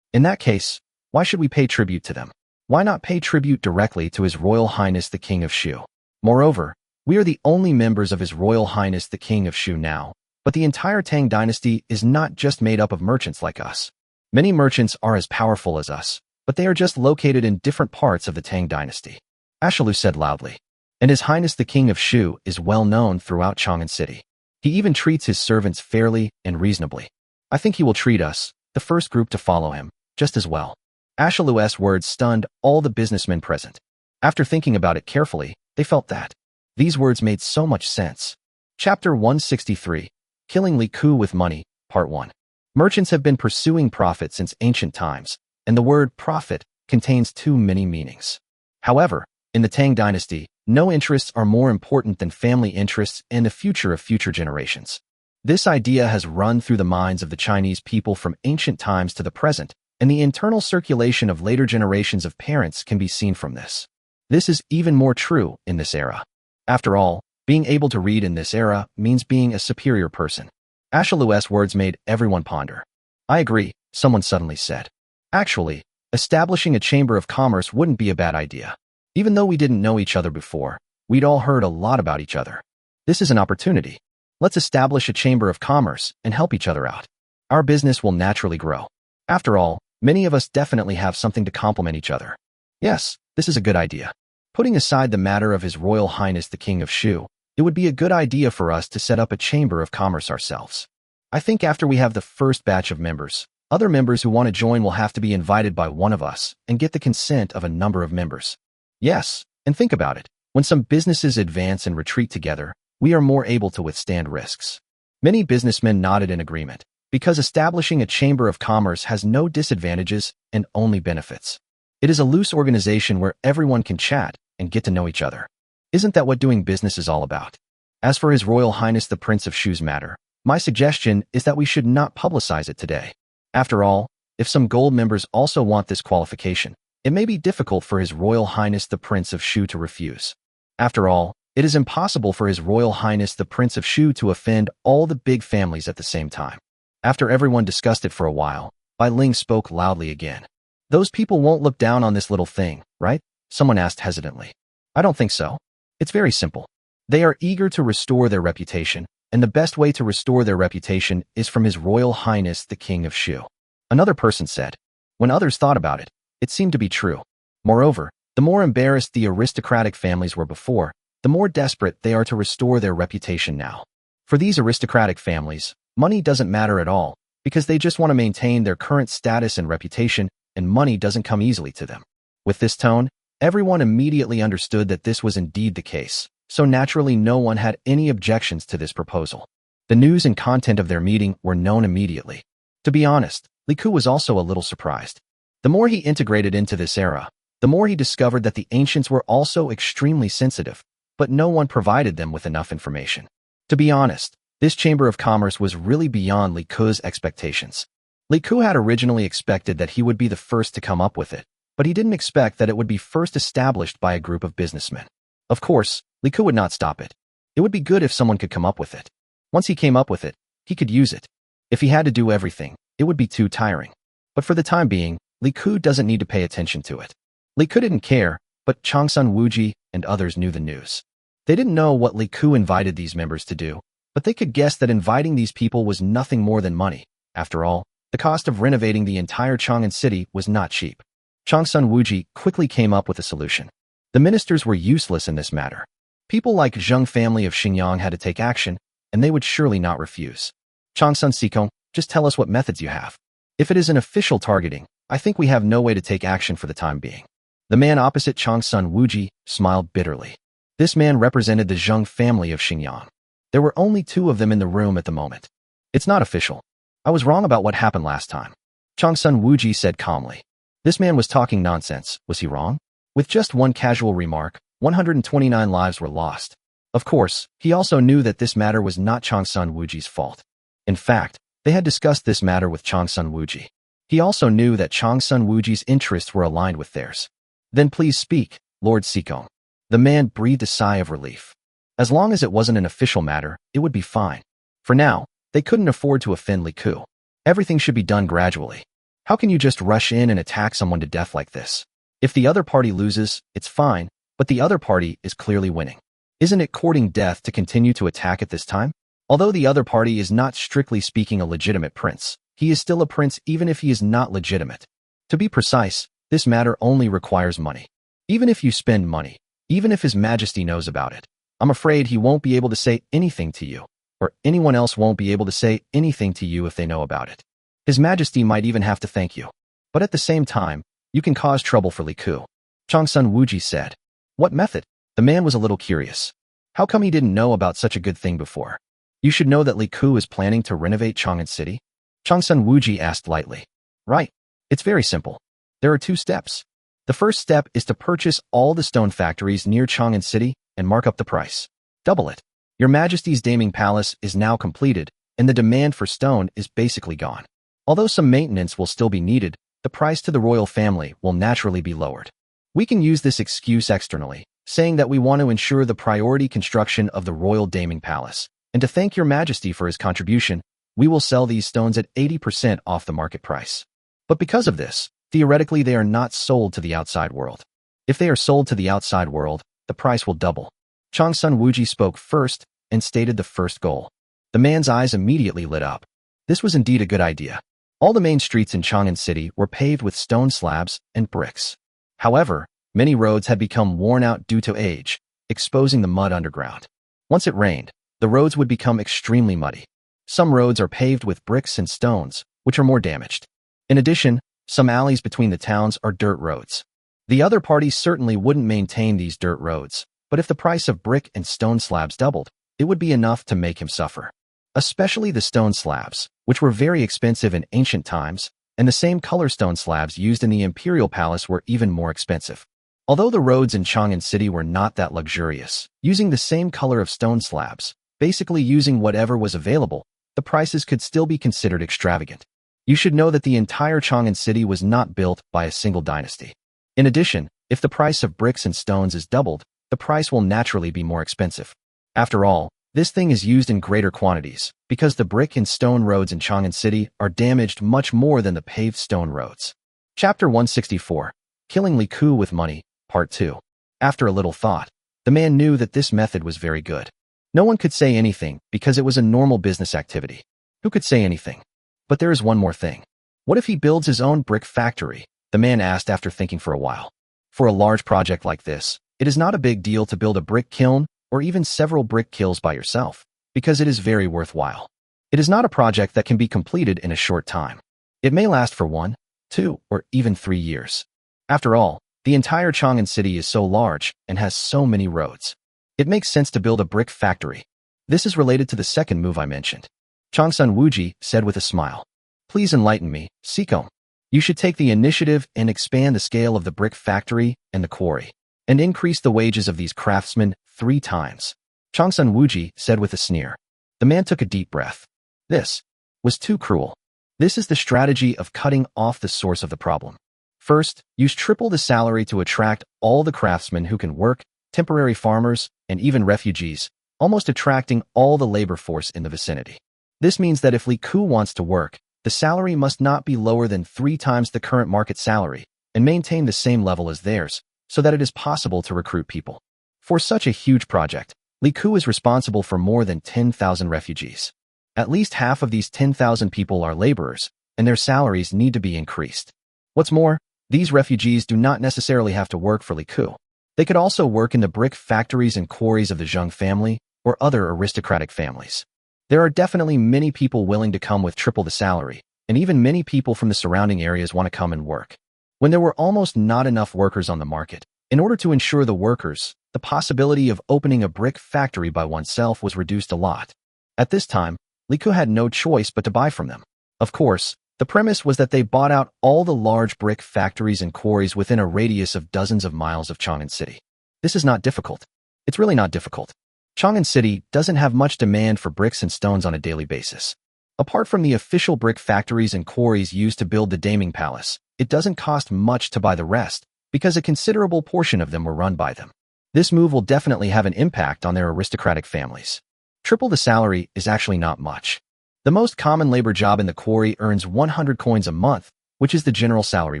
In that case, why should we pay tribute to them? Why not pay tribute directly to His Royal Highness the King of Shu? Moreover, we are the only members of His Royal Highness the King of Shu now, but the entire Tang Dynasty is not just made up of merchants like us. Many merchants are as powerful as us, but they are just located in different parts of the Tang Dynasty. Ashalu said loudly. And His Highness the King of Shu is well known throughout Chang'an City. He even treats his servants fairly and reasonably. I think he will treat us, the first group to follow him, just as well. Ashalu's words stunned all the businessmen present. After thinking about it carefully, they felt that these words made so much sense. Chapter 163, Killing Li Ku with Money, Part 1. Merchants have been pursuing profit since ancient times, and the word profit contains too many meanings. However, in the Tang Dynasty, no interests are more important than family interests and the future of future generations. This idea has run through the minds of the Chinese people from ancient times to the present, and the internal circulation of later generations of parents can be seen from this. This is even more true in this era. After all, being able to read in this era means being a superior person. Ashalu's words made everyone ponder. I agree, someone suddenly said. Actually, establishing a chamber of commerce wouldn't be a bad idea. Even though we didn't know each other before, we'd all heard a lot about each other. This is an opportunity. Let's establish a chamber of commerce and help each other out. Our business will naturally grow. After all, many of us definitely have something to complement each other. Yes, this is a good idea. Putting aside the matter of His Royal Highness the King of Shu, it would be a good idea for us to set up a chamber of commerce ourselves. I think after we have the first batch of members, other members who want to join will have to be invited by one of us and get the consent of a number of members. Yes, and think about it. When some businesses advance and retreat together, we are more able to withstand risks. Many businessmen nodded in agreement, because establishing a chamber of commerce has no disadvantages and only benefits. It is a loose organization where everyone can chat and get to know each other. Isn't that what doing business is all about? As for His Royal Highness the Prince of Shu's matter, my suggestion is that we should not publicize it today. After all, if some gold members also want this qualification, it may be difficult for His Royal Highness the Prince of Shu to refuse. After all, it is impossible for His Royal Highness the Prince of Shu to offend all the big families at the same time. After everyone discussed it for a while, Bai Ling spoke loudly again. Those people won't look down on this little thing, right? Someone asked hesitantly. I don't think so. It's very simple. They are eager to restore their reputation, and the best way to restore their reputation is from His Royal Highness the King of Shu. Another person said, When others thought about it, it seemed to be true. Moreover, the more embarrassed the aristocratic families were before, the more desperate they are to restore their reputation now. For these aristocratic families, money doesn't matter at all, because they just want to maintain their current status and reputation, and money doesn't come easily to them. With this tone, everyone immediately understood that this was indeed the case, so naturally no one had any objections to this proposal. The news and content of their meeting were known immediately. To be honest, Li Ku was also a little surprised. The more he integrated into this era, the more he discovered that the ancients were also extremely sensitive, but no one provided them with enough information. To be honest, this Chamber of Commerce was really beyond Li Ku's expectations. Li Ku had originally expected that he would be the first to come up with it, but he didn't expect that it would be first established by a group of businessmen. Of course, Li Ku would not stop it. It would be good if someone could come up with it. Once he came up with it, he could use it. If he had to do everything, it would be too tiring. But for the time being, Li Ku doesn't need to pay attention to it. Li Ku didn't care, but Changsun Wuji and others knew the news. They didn't know what Li Ku invited these members to do, but they could guess that inviting these people was nothing more than money. After all, the cost of renovating the entire Chang'an city was not cheap. Changsun Wuji quickly came up with a solution. The ministers were useless in this matter. People like Zheng family of Xinjiang had to take action, and they would surely not refuse. Changsun Sikong, just tell us what methods you have. If it is an official targeting, I think we have no way to take action for the time being. The man opposite Changsun Wuji smiled bitterly. This man represented the Zheng family of Xinjiang. There were only 2 of them in the room at the moment. It's not official. I was wrong about what happened last time. Changsun Wuji said calmly. This man was talking nonsense. Was he wrong? With just one casual remark, 129 lives were lost. Of course, he also knew that this matter was not Changsun Wuji's fault. In fact, they had discussed this matter with Changsun Wuji. He also knew that Changsun Wuji's interests were aligned with theirs. Then please speak, Lord Sikong. The man breathed a sigh of relief. As long as it wasn't an official matter, it would be fine. For now, they couldn't afford to offend Li Ku. Everything should be done gradually. How can you just rush in and attack someone to death like this? If the other party loses, it's fine, but the other party is clearly winning. Isn't it courting death to continue to attack at this time? Although the other party is not strictly speaking a legitimate prince, he is still a prince even if he is not legitimate. To be precise, this matter only requires money. Even if you spend money, even if His Majesty knows about it, I'm afraid he won't be able to say anything to you, or anyone else won't be able to say anything to you if they know about it. His Majesty might even have to thank you. But at the same time, you can cause trouble for Li Ku. Changsun Wuji said. What method? The man was a little curious. How come he didn't know about such a good thing before? You should know that Li Ku is planning to renovate Chang'an City? Changsun Wuji asked lightly. Right. It's very simple. There are 2 steps. The first step is to purchase all the stone factories near Chang'an City and mark up the price. Double it. Your Majesty's Daming Palace is now completed, and the demand for stone is basically gone. Although some maintenance will still be needed, the price to the royal family will naturally be lowered. We can use this excuse externally, saying that we want to ensure the priority construction of the royal Daming Palace, and to thank your Majesty for his contribution, we will sell these stones at 80% off the market price. But because of this, theoretically they are not sold to the outside world. If they are sold to the outside world, the price will double. Changsun Wuji spoke first and stated the first goal. The man's eyes immediately lit up. This was indeed a good idea. All the main streets in Chang'an City were paved with stone slabs and bricks. However, many roads had become worn out due to age, exposing the mud underground. Once it rained, the roads would become extremely muddy. Some roads are paved with bricks and stones, which are more damaged. In addition, some alleys between the towns are dirt roads. The other party certainly wouldn't maintain these dirt roads, but if the price of brick and stone slabs doubled, it would be enough to make him suffer. Especially the stone slabs, which were very expensive in ancient times, and the same color stone slabs used in the imperial palace were even more expensive. Although the roads in Chang'an City were not that luxurious, using the same color of stone slabs, basically using whatever was available, the prices could still be considered extravagant. You should know that the entire Chang'an City was not built by a single dynasty. In addition, if the price of bricks and stones is doubled, the price will naturally be more expensive. After all, this thing is used in greater quantities, because the brick and stone roads in Chang'an City are damaged much more than the paved stone roads. Chapter 164. Killing Li Ku with Money, Part 2. After a little thought, the man knew that this method was very good. No one could say anything because it was a normal business activity. Who could say anything? But there is one more thing. What if he builds his own brick factory? The man asked after thinking for a while. For a large project like this, it is not a big deal to build a brick kiln or even several brick kilns by yourself, because it is very worthwhile. It is not a project that can be completed in a short time. It may last for 1, 2, or even 3 years. After all, the entire Chang'an city is so large and has so many roads. It makes sense to build a brick factory. This is related to the second move I mentioned. Changsun Wuji said with a smile. Please enlighten me, Sekom. You should take the initiative and expand the scale of the brick factory and the quarry, and increase the wages of these craftsmen 3 times. Changsun Wuji said with a sneer. The man took a deep breath. This was too cruel. This is the strategy of cutting off the source of the problem. First, use triple the salary to attract all the craftsmen who can work, temporary farmers, and even refugees, almost attracting all the labor force in the vicinity. This means that if Li Ku wants to work, the salary must not be lower than 3 times the current market salary and maintain the same level as theirs, so that it is possible to recruit people. For such a huge project, Li Ku is responsible for more than 10,000 refugees. At least half of these 10,000 people are laborers, and their salaries need to be increased. What's more, these refugees do not necessarily have to work for Li Ku. They could also work in the brick factories and quarries of the Zheng family or other aristocratic families. There are definitely many people willing to come with triple the salary, and even many people from the surrounding areas want to come and work. When there were almost not enough workers on the market, in order to ensure the workers, the possibility of opening a brick factory by oneself was reduced a lot. At this time, Li Ku had no choice but to buy from them. Of course, the premise was that they bought out all the large brick factories and quarries within a radius of dozens of miles of Chang'an City. This is not difficult. It's really not difficult. Chang'an City doesn't have much demand for bricks and stones on a daily basis. Apart from the official brick factories and quarries used to build the Daming Palace, it doesn't cost much to buy the rest, because a considerable portion of them were run by them. This move will definitely have an impact on their aristocratic families. Triple the salary is actually not much. The most common labor job in the quarry earns 100 coins a month, which is the general salary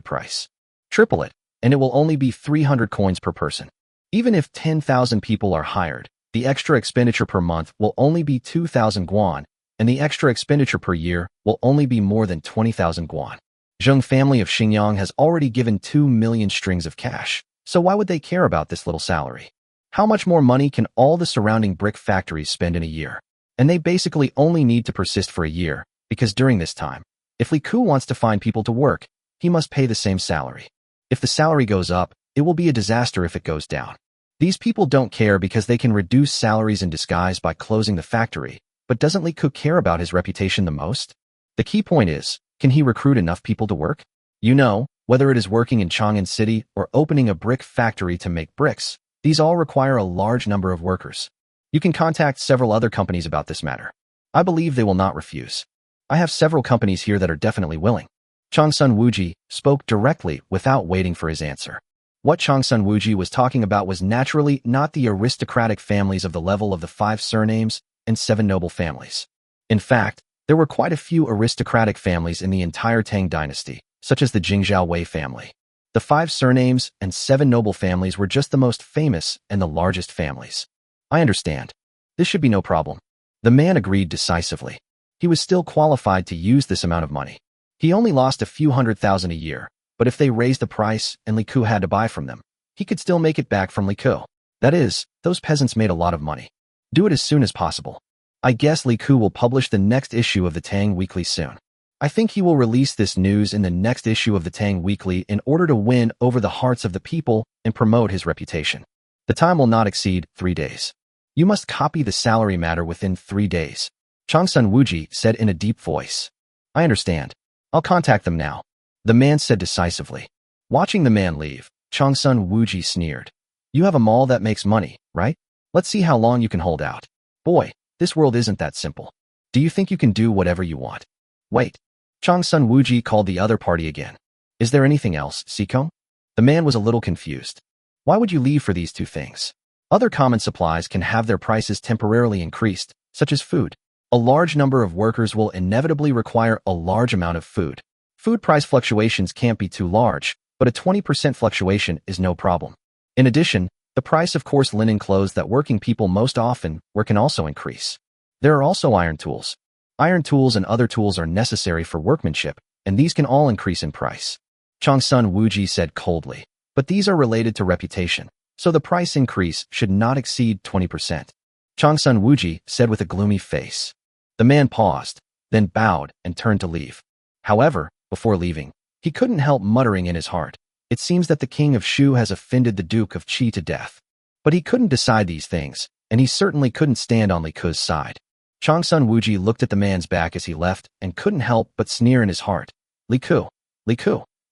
price. Triple it, and it will only be 300 coins per person. Even if 10,000 people are hired, the extra expenditure per month will only be 2,000 guan, and the extra expenditure per year will only be more than 20,000 guan. Zheng family of Xingyang has already given 2 million strings of cash, so why would they care about this little salary? How much more money can all the surrounding brick factories spend in a year? And they basically only need to persist for a year, because during this time, if Li Ku wants to find people to work, he must pay the same salary. If the salary goes up, it will be a disaster if it goes down. These people don't care because they can reduce salaries in disguise by closing the factory, but doesn't Li Ku care about his reputation the most? The key point is, can he recruit enough people to work? You know, whether it is working in Chang'an City or opening a brick factory to make bricks, these all require a large number of workers. You can contact several other companies about this matter. I believe they will not refuse. I have several companies here that are definitely willing. Changsun Wuji spoke directly without waiting for his answer. What Changsun Wuji was talking about was naturally not the aristocratic families of the level of the 5 surnames and 7 noble families. In fact, there were quite a few aristocratic families in the entire Tang dynasty, such as the Jingzhou Wei family. The 5 surnames and 7 noble families were just the most famous and the largest families. I understand. This should be no problem. The man agreed decisively. He was still qualified to use this amount of money. He only lost a few 100,000 a year, but if they raised the price and Li Ku had to buy from them, he could still make it back from Li Ku. That is, those peasants made a lot of money. Do it as soon as possible. I guess Li Ku will publish the next issue of the Tang Weekly soon. I think he will release this news in the next issue of the Tang Weekly in order to win over the hearts of the people and promote his reputation. The time will not exceed 3 days. You must copy the salary matter within 3 days. Changsun Wuji said in a deep voice. I understand. I'll contact them now. The man said decisively. Watching the man leave, Changsun Wuji sneered. You have a mall that makes money, right? Let's see how long you can hold out. Boy, this world isn't that simple. Do you think you can do whatever you want? Wait. Changsun Wuji called the other party again. Is there anything else, Sikong? The man was a little confused. Why would you leave for these 2 things? Other common supplies can have their prices temporarily increased, such as food. A large number of workers will inevitably require a large amount of food. Food price fluctuations can't be too large, but a 20% fluctuation is no problem. In addition, the price of coarse linen clothes that working people most often wear can also increase. There are also iron tools. Iron tools and other tools are necessary for workmanship, and these can all increase in price. Changsun Wuji said coldly, but these are related to reputation, so the price increase should not exceed 20%. Changsun Wuji said with a gloomy face. The man paused, then bowed and turned to leave. However, before leaving, he couldn't help muttering in his heart, "It seems that the king of Shu has offended the Duke of Qi to death." But he couldn't decide these things, and he certainly couldn't stand on Li Ke's side. Changsun Wuji looked at the man's back as he left and couldn't help but sneer in his heart. Li Ke,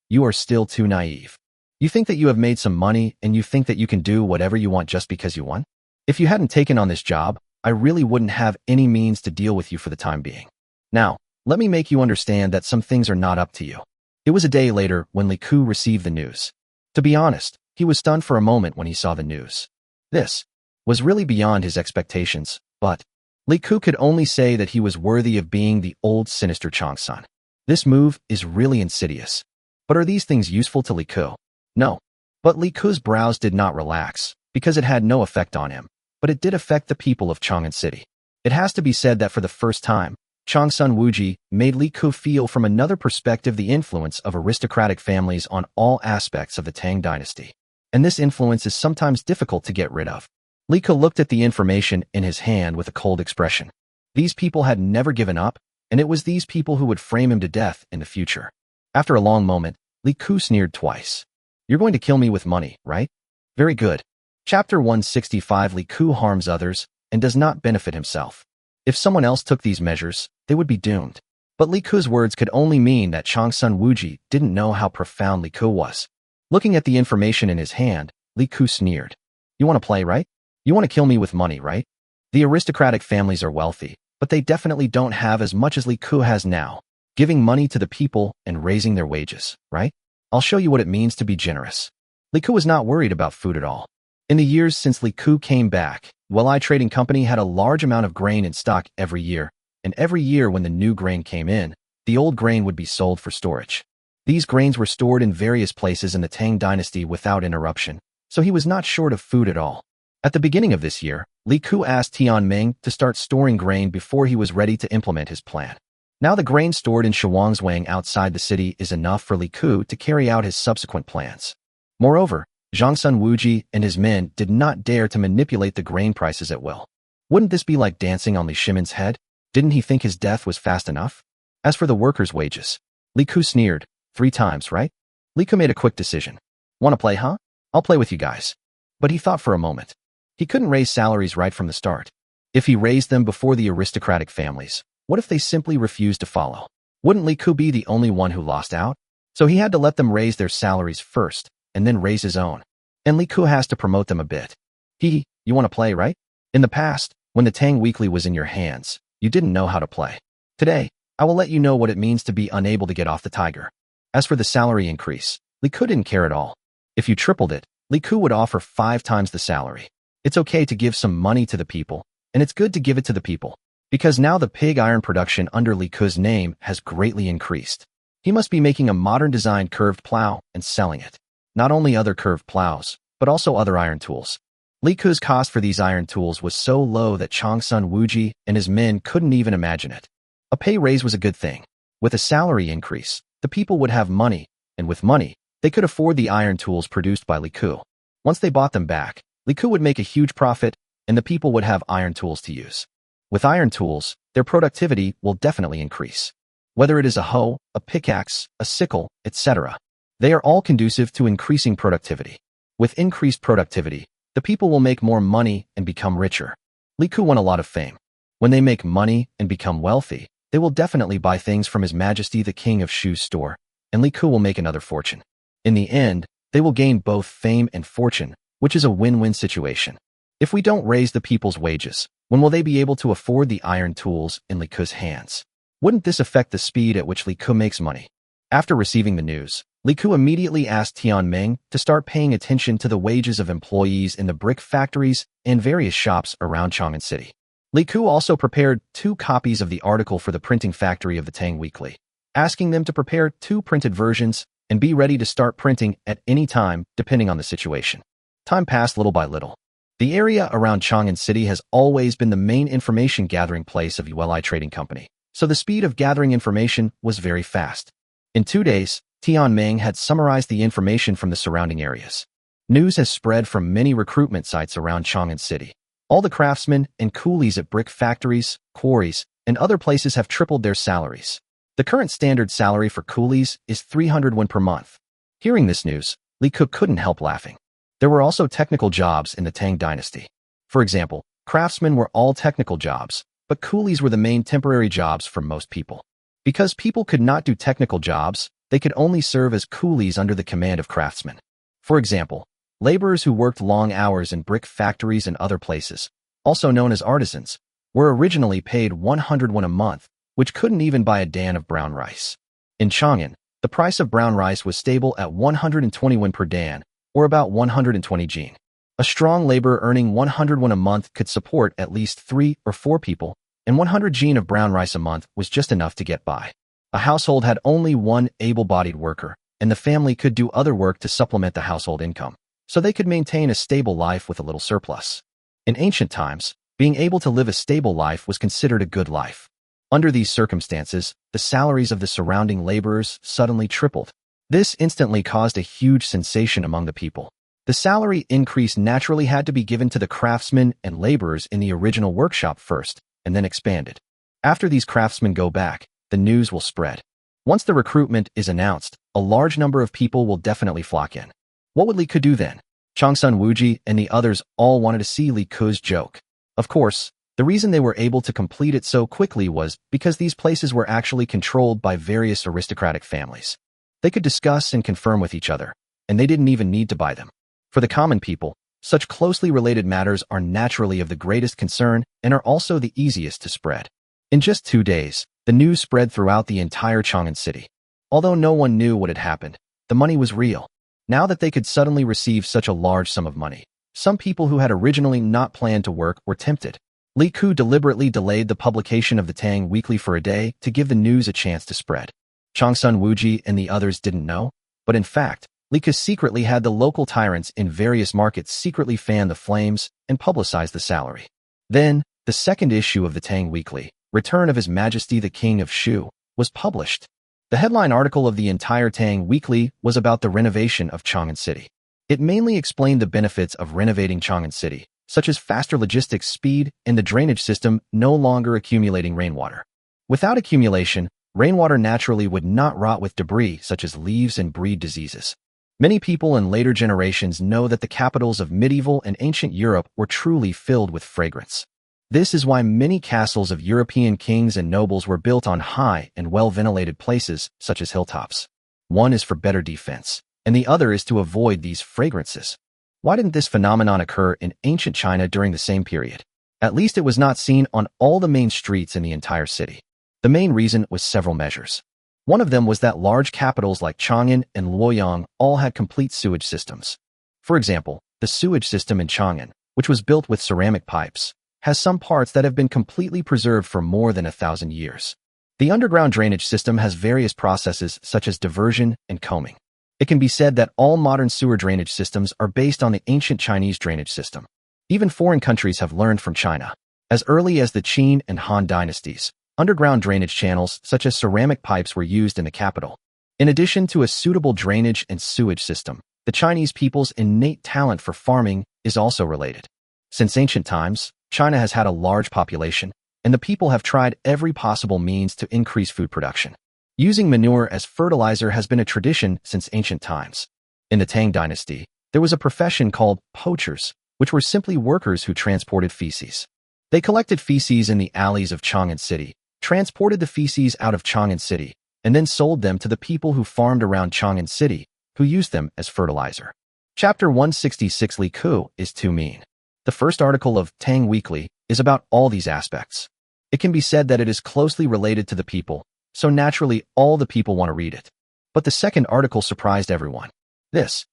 you are still too naive. You think that you have made some money and you think that you can do whatever you want just because you won? If you hadn't taken on this job, I really wouldn't have any means to deal with you for the time being. Now, let me make you understand that some things are not up to you. It was a day later when Li Ke received the news. To be honest, he was stunned for a moment when he saw the news. This was really beyond his expectations, but Li Ke could only say that he was worthy of being the old sinister Changsun. This move is really insidious. But are these things useful to Li Ke? No. But Li Ke's brows did not relax, because it had no effect on him, but it did affect the people of Chang'an City. It has to be said that for the first time, Changsun Wuji made Li Ke feel from another perspective the influence of aristocratic families on all aspects of the Tang dynasty. And this influence is sometimes difficult to get rid of. Li Ke looked at the information in his hand with a cold expression. These people had never given up, and it was these people who would frame him to death in the future. After a long moment, Li Ke sneered twice. You're going to kill me with money, right? Very good. Chapter 165. Li Ke harms others and does not benefit himself. If someone else took these measures, they would be doomed. But Li Ke's words could only mean that Changsun Wuji didn't know how profound Li Ke was. Looking at the information in his hand, Li Ke sneered. You want to play, right? You want to kill me with money, right? The aristocratic families are wealthy, but they definitely don't have as much as Li Ke has now, giving money to the people and raising their wages, right? I'll show you what it means to be generous. Li Ke was not worried about food at all. In the years since Li Ke came back, Webtoon Trading Company had a large amount of grain in stock every year, and every year when the new grain came in, the old grain would be sold for storage. These grains were stored in various places in the Tang dynasty without interruption, so he was not short of food at all. At the beginning of this year, Li Ke asked Tianming to start storing grain before he was ready to implement his plan. Now the grain stored in Shuangzwang outside the city is enough for Li Ke to carry out his subsequent plans. Moreover, Changsun Wuji and his men did not dare to manipulate the grain prices at will. Wouldn't this be like dancing on Li Shimin's head? Didn't he think his death was fast enough? As for the workers' wages, Li Ke sneered. 3 times, right? Li Ke made a quick decision. Want to play, huh? I'll play with you guys. But he thought for a moment. He couldn't raise salaries right from the start. If he raised them before the aristocratic families, what if they simply refused to follow? Wouldn't Li Ke be the only one who lost out? So he had to let them raise their salaries first, and then raise his own. And Li Ke has to promote them a bit. You want to play, right? In the past, when the Tang Weekly was in your hands, you didn't know how to play. Today, I will let you know what it means to be unable to get off the tiger. As for the salary increase, Li Ke didn't care at all. If you tripled it, Li Ke would offer 5 times the salary. It's okay to give some money to the people, and it's good to give it to the people, because now the pig iron production under Li Ke's name has greatly increased. He must be making a modern designed curved plow and selling it. Not only other curved plows, but also other iron tools. Li Ke's cost for these iron tools was so low that Changsun Wuji and his men couldn't even imagine it. A pay raise was a good thing. With a salary increase, the people would have money, and with money, they could afford the iron tools produced by Li Ke. Once they bought them back, Li Ke would make a huge profit, and the people would have iron tools to use. With iron tools, their productivity will definitely increase. Whether it is a hoe, a pickaxe, a sickle, etc., they are all conducive to increasing productivity. With increased productivity, the people will make more money and become richer. Li Ke won a lot of fame. When they make money and become wealthy, they will definitely buy things from His Majesty the King of Shu's store, and Li Ke will make another fortune. In the end, they will gain both fame and fortune, which is a win-win situation. If we don't raise the people's wages, when will they be able to afford the iron tools in Li Ke's hands? Wouldn't this affect the speed at which Li Ke makes money? After receiving the news, Li Ke immediately asked Tianming to start paying attention to the wages of employees in the brick factories and various shops around Chang'an City. Li Ke also prepared 2 copies of the article for the printing factory of the Tang Weekly, asking them to prepare 2 printed versions and be ready to start printing at any time, depending on the situation. Time passed little by little. The area around Chang'an City has always been the main information gathering place of Webtoon Trading Company, so the speed of gathering information was very fast. In 2 days, Tianming had summarized the information from the surrounding areas. News has spread from many recruitment sites around Chang'an City. All the craftsmen and coolies at brick factories, quarries, and other places have tripled their salaries. The current standard salary for coolies is 300 won per month. Hearing this news, Li Ke couldn't help laughing. There were also technical jobs in the Tang dynasty. For example, craftsmen were all technical jobs, but coolies were the main temporary jobs for most people. Because people could not do technical jobs, they could only serve as coolies under the command of craftsmen. For example, laborers who worked long hours in brick factories and other places, also known as artisans, were originally paid 100 won a month, which couldn't even buy a dan of brown rice. In Chang'an, the price of brown rice was stable at 120 won per dan, or about 120 jin. A strong laborer earning 100 won a month could support at least 3 or 4 people, and 100 jin of brown rice a month was just enough to get by. A household had only one able-bodied worker, and the family could do other work to supplement the household income, so they could maintain a stable life with a little surplus. In ancient times, being able to live a stable life was considered a good life. Under these circumstances, the salaries of the surrounding laborers suddenly tripled. This instantly caused a huge sensation among the people. The salary increase naturally had to be given to the craftsmen and laborers in the original workshop first, and then expanded. After these craftsmen go back, the news will spread. Once the recruitment is announced, a large number of people will definitely flock in. What would Li Ke do then? Changsun Wuji and the others all wanted to see Li Ke's joke. Of course, the reason they were able to complete it so quickly was because these places were actually controlled by various aristocratic families. They could discuss and confirm with each other, and they didn't even need to buy them. For the common people, such closely related matters are naturally of the greatest concern and are also the easiest to spread. In just 2 days, the news spread throughout the entire Chang'an city. Although no one knew what had happened, the money was real. Now that they could suddenly receive such a large sum of money, some people who had originally not planned to work were tempted. Li Ke deliberately delayed the publication of the Tang Weekly for a day to give the news a chance to spread. Changsun Wuji and the others didn't know, but in fact, Li Ke secretly had the local tyrants in various markets secretly fan the flames and publicize the salary. Then, the second issue of the Tang Weekly, Return of His Majesty the King of Shu, was published. The headline article of the entire Tang Weekly was about the renovation of Chang'an City. It mainly explained the benefits of renovating Chang'an City, such as faster logistics speed and the drainage system no longer accumulating rainwater. Without accumulation, rainwater naturally would not rot with debris such as leaves and breed diseases. Many people in later generations know that the capitals of medieval and ancient Europe were truly filled with fragrance. This is why many castles of European kings and nobles were built on high and well-ventilated places, such as hilltops. One is for better defense, and the other is to avoid these fragrances. Why didn't this phenomenon occur in ancient China during the same period? At least it was not seen on all the main streets in the entire city. The main reason was several measures. One of them was that large capitals like Chang'an and Luoyang all had complete sewage systems. For example, the sewage system in Chang'an, which was built with ceramic pipes, has some parts that have been completely preserved for more than 1,000 years. The underground drainage system has various processes such as diversion and combing. It can be said that all modern sewer drainage systems are based on the ancient Chinese drainage system. Even foreign countries have learned from China. As early as the Qin and Han dynasties, underground drainage channels such as ceramic pipes were used in the capital. In addition to a suitable drainage and sewage system, the Chinese people's innate talent for farming is also related. Since ancient times, China has had a large population, and the people have tried every possible means to increase food production. Using manure as fertilizer has been a tradition since ancient times. In the Tang dynasty, there was a profession called poachers, which were simply workers who transported feces. They collected feces in the alleys of Chang'an City, transported the feces out of Chang'an City, and then sold them to the people who farmed around Chang'an City, who used them as fertilizer. Chapter 166 Li Ke is too mean. The first article of Tang Weekly is about all these aspects. It can be said that it is closely related to the people, so naturally all the people want to read it. But the second article surprised everyone. This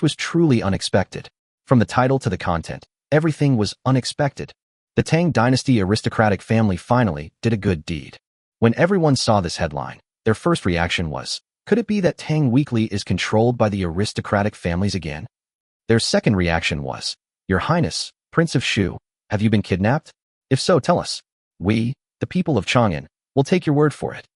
was truly unexpected. From the title to the content, everything was unexpected. The Tang dynasty aristocratic family finally did a good deed. When everyone saw this headline, their first reaction was, could it be that Tang Weekly is controlled by the aristocratic families again? Their second reaction was, Your Highness, Prince of Shu, have you been kidnapped? If so, tell us. We, the people of Chang'an, will take your word for it.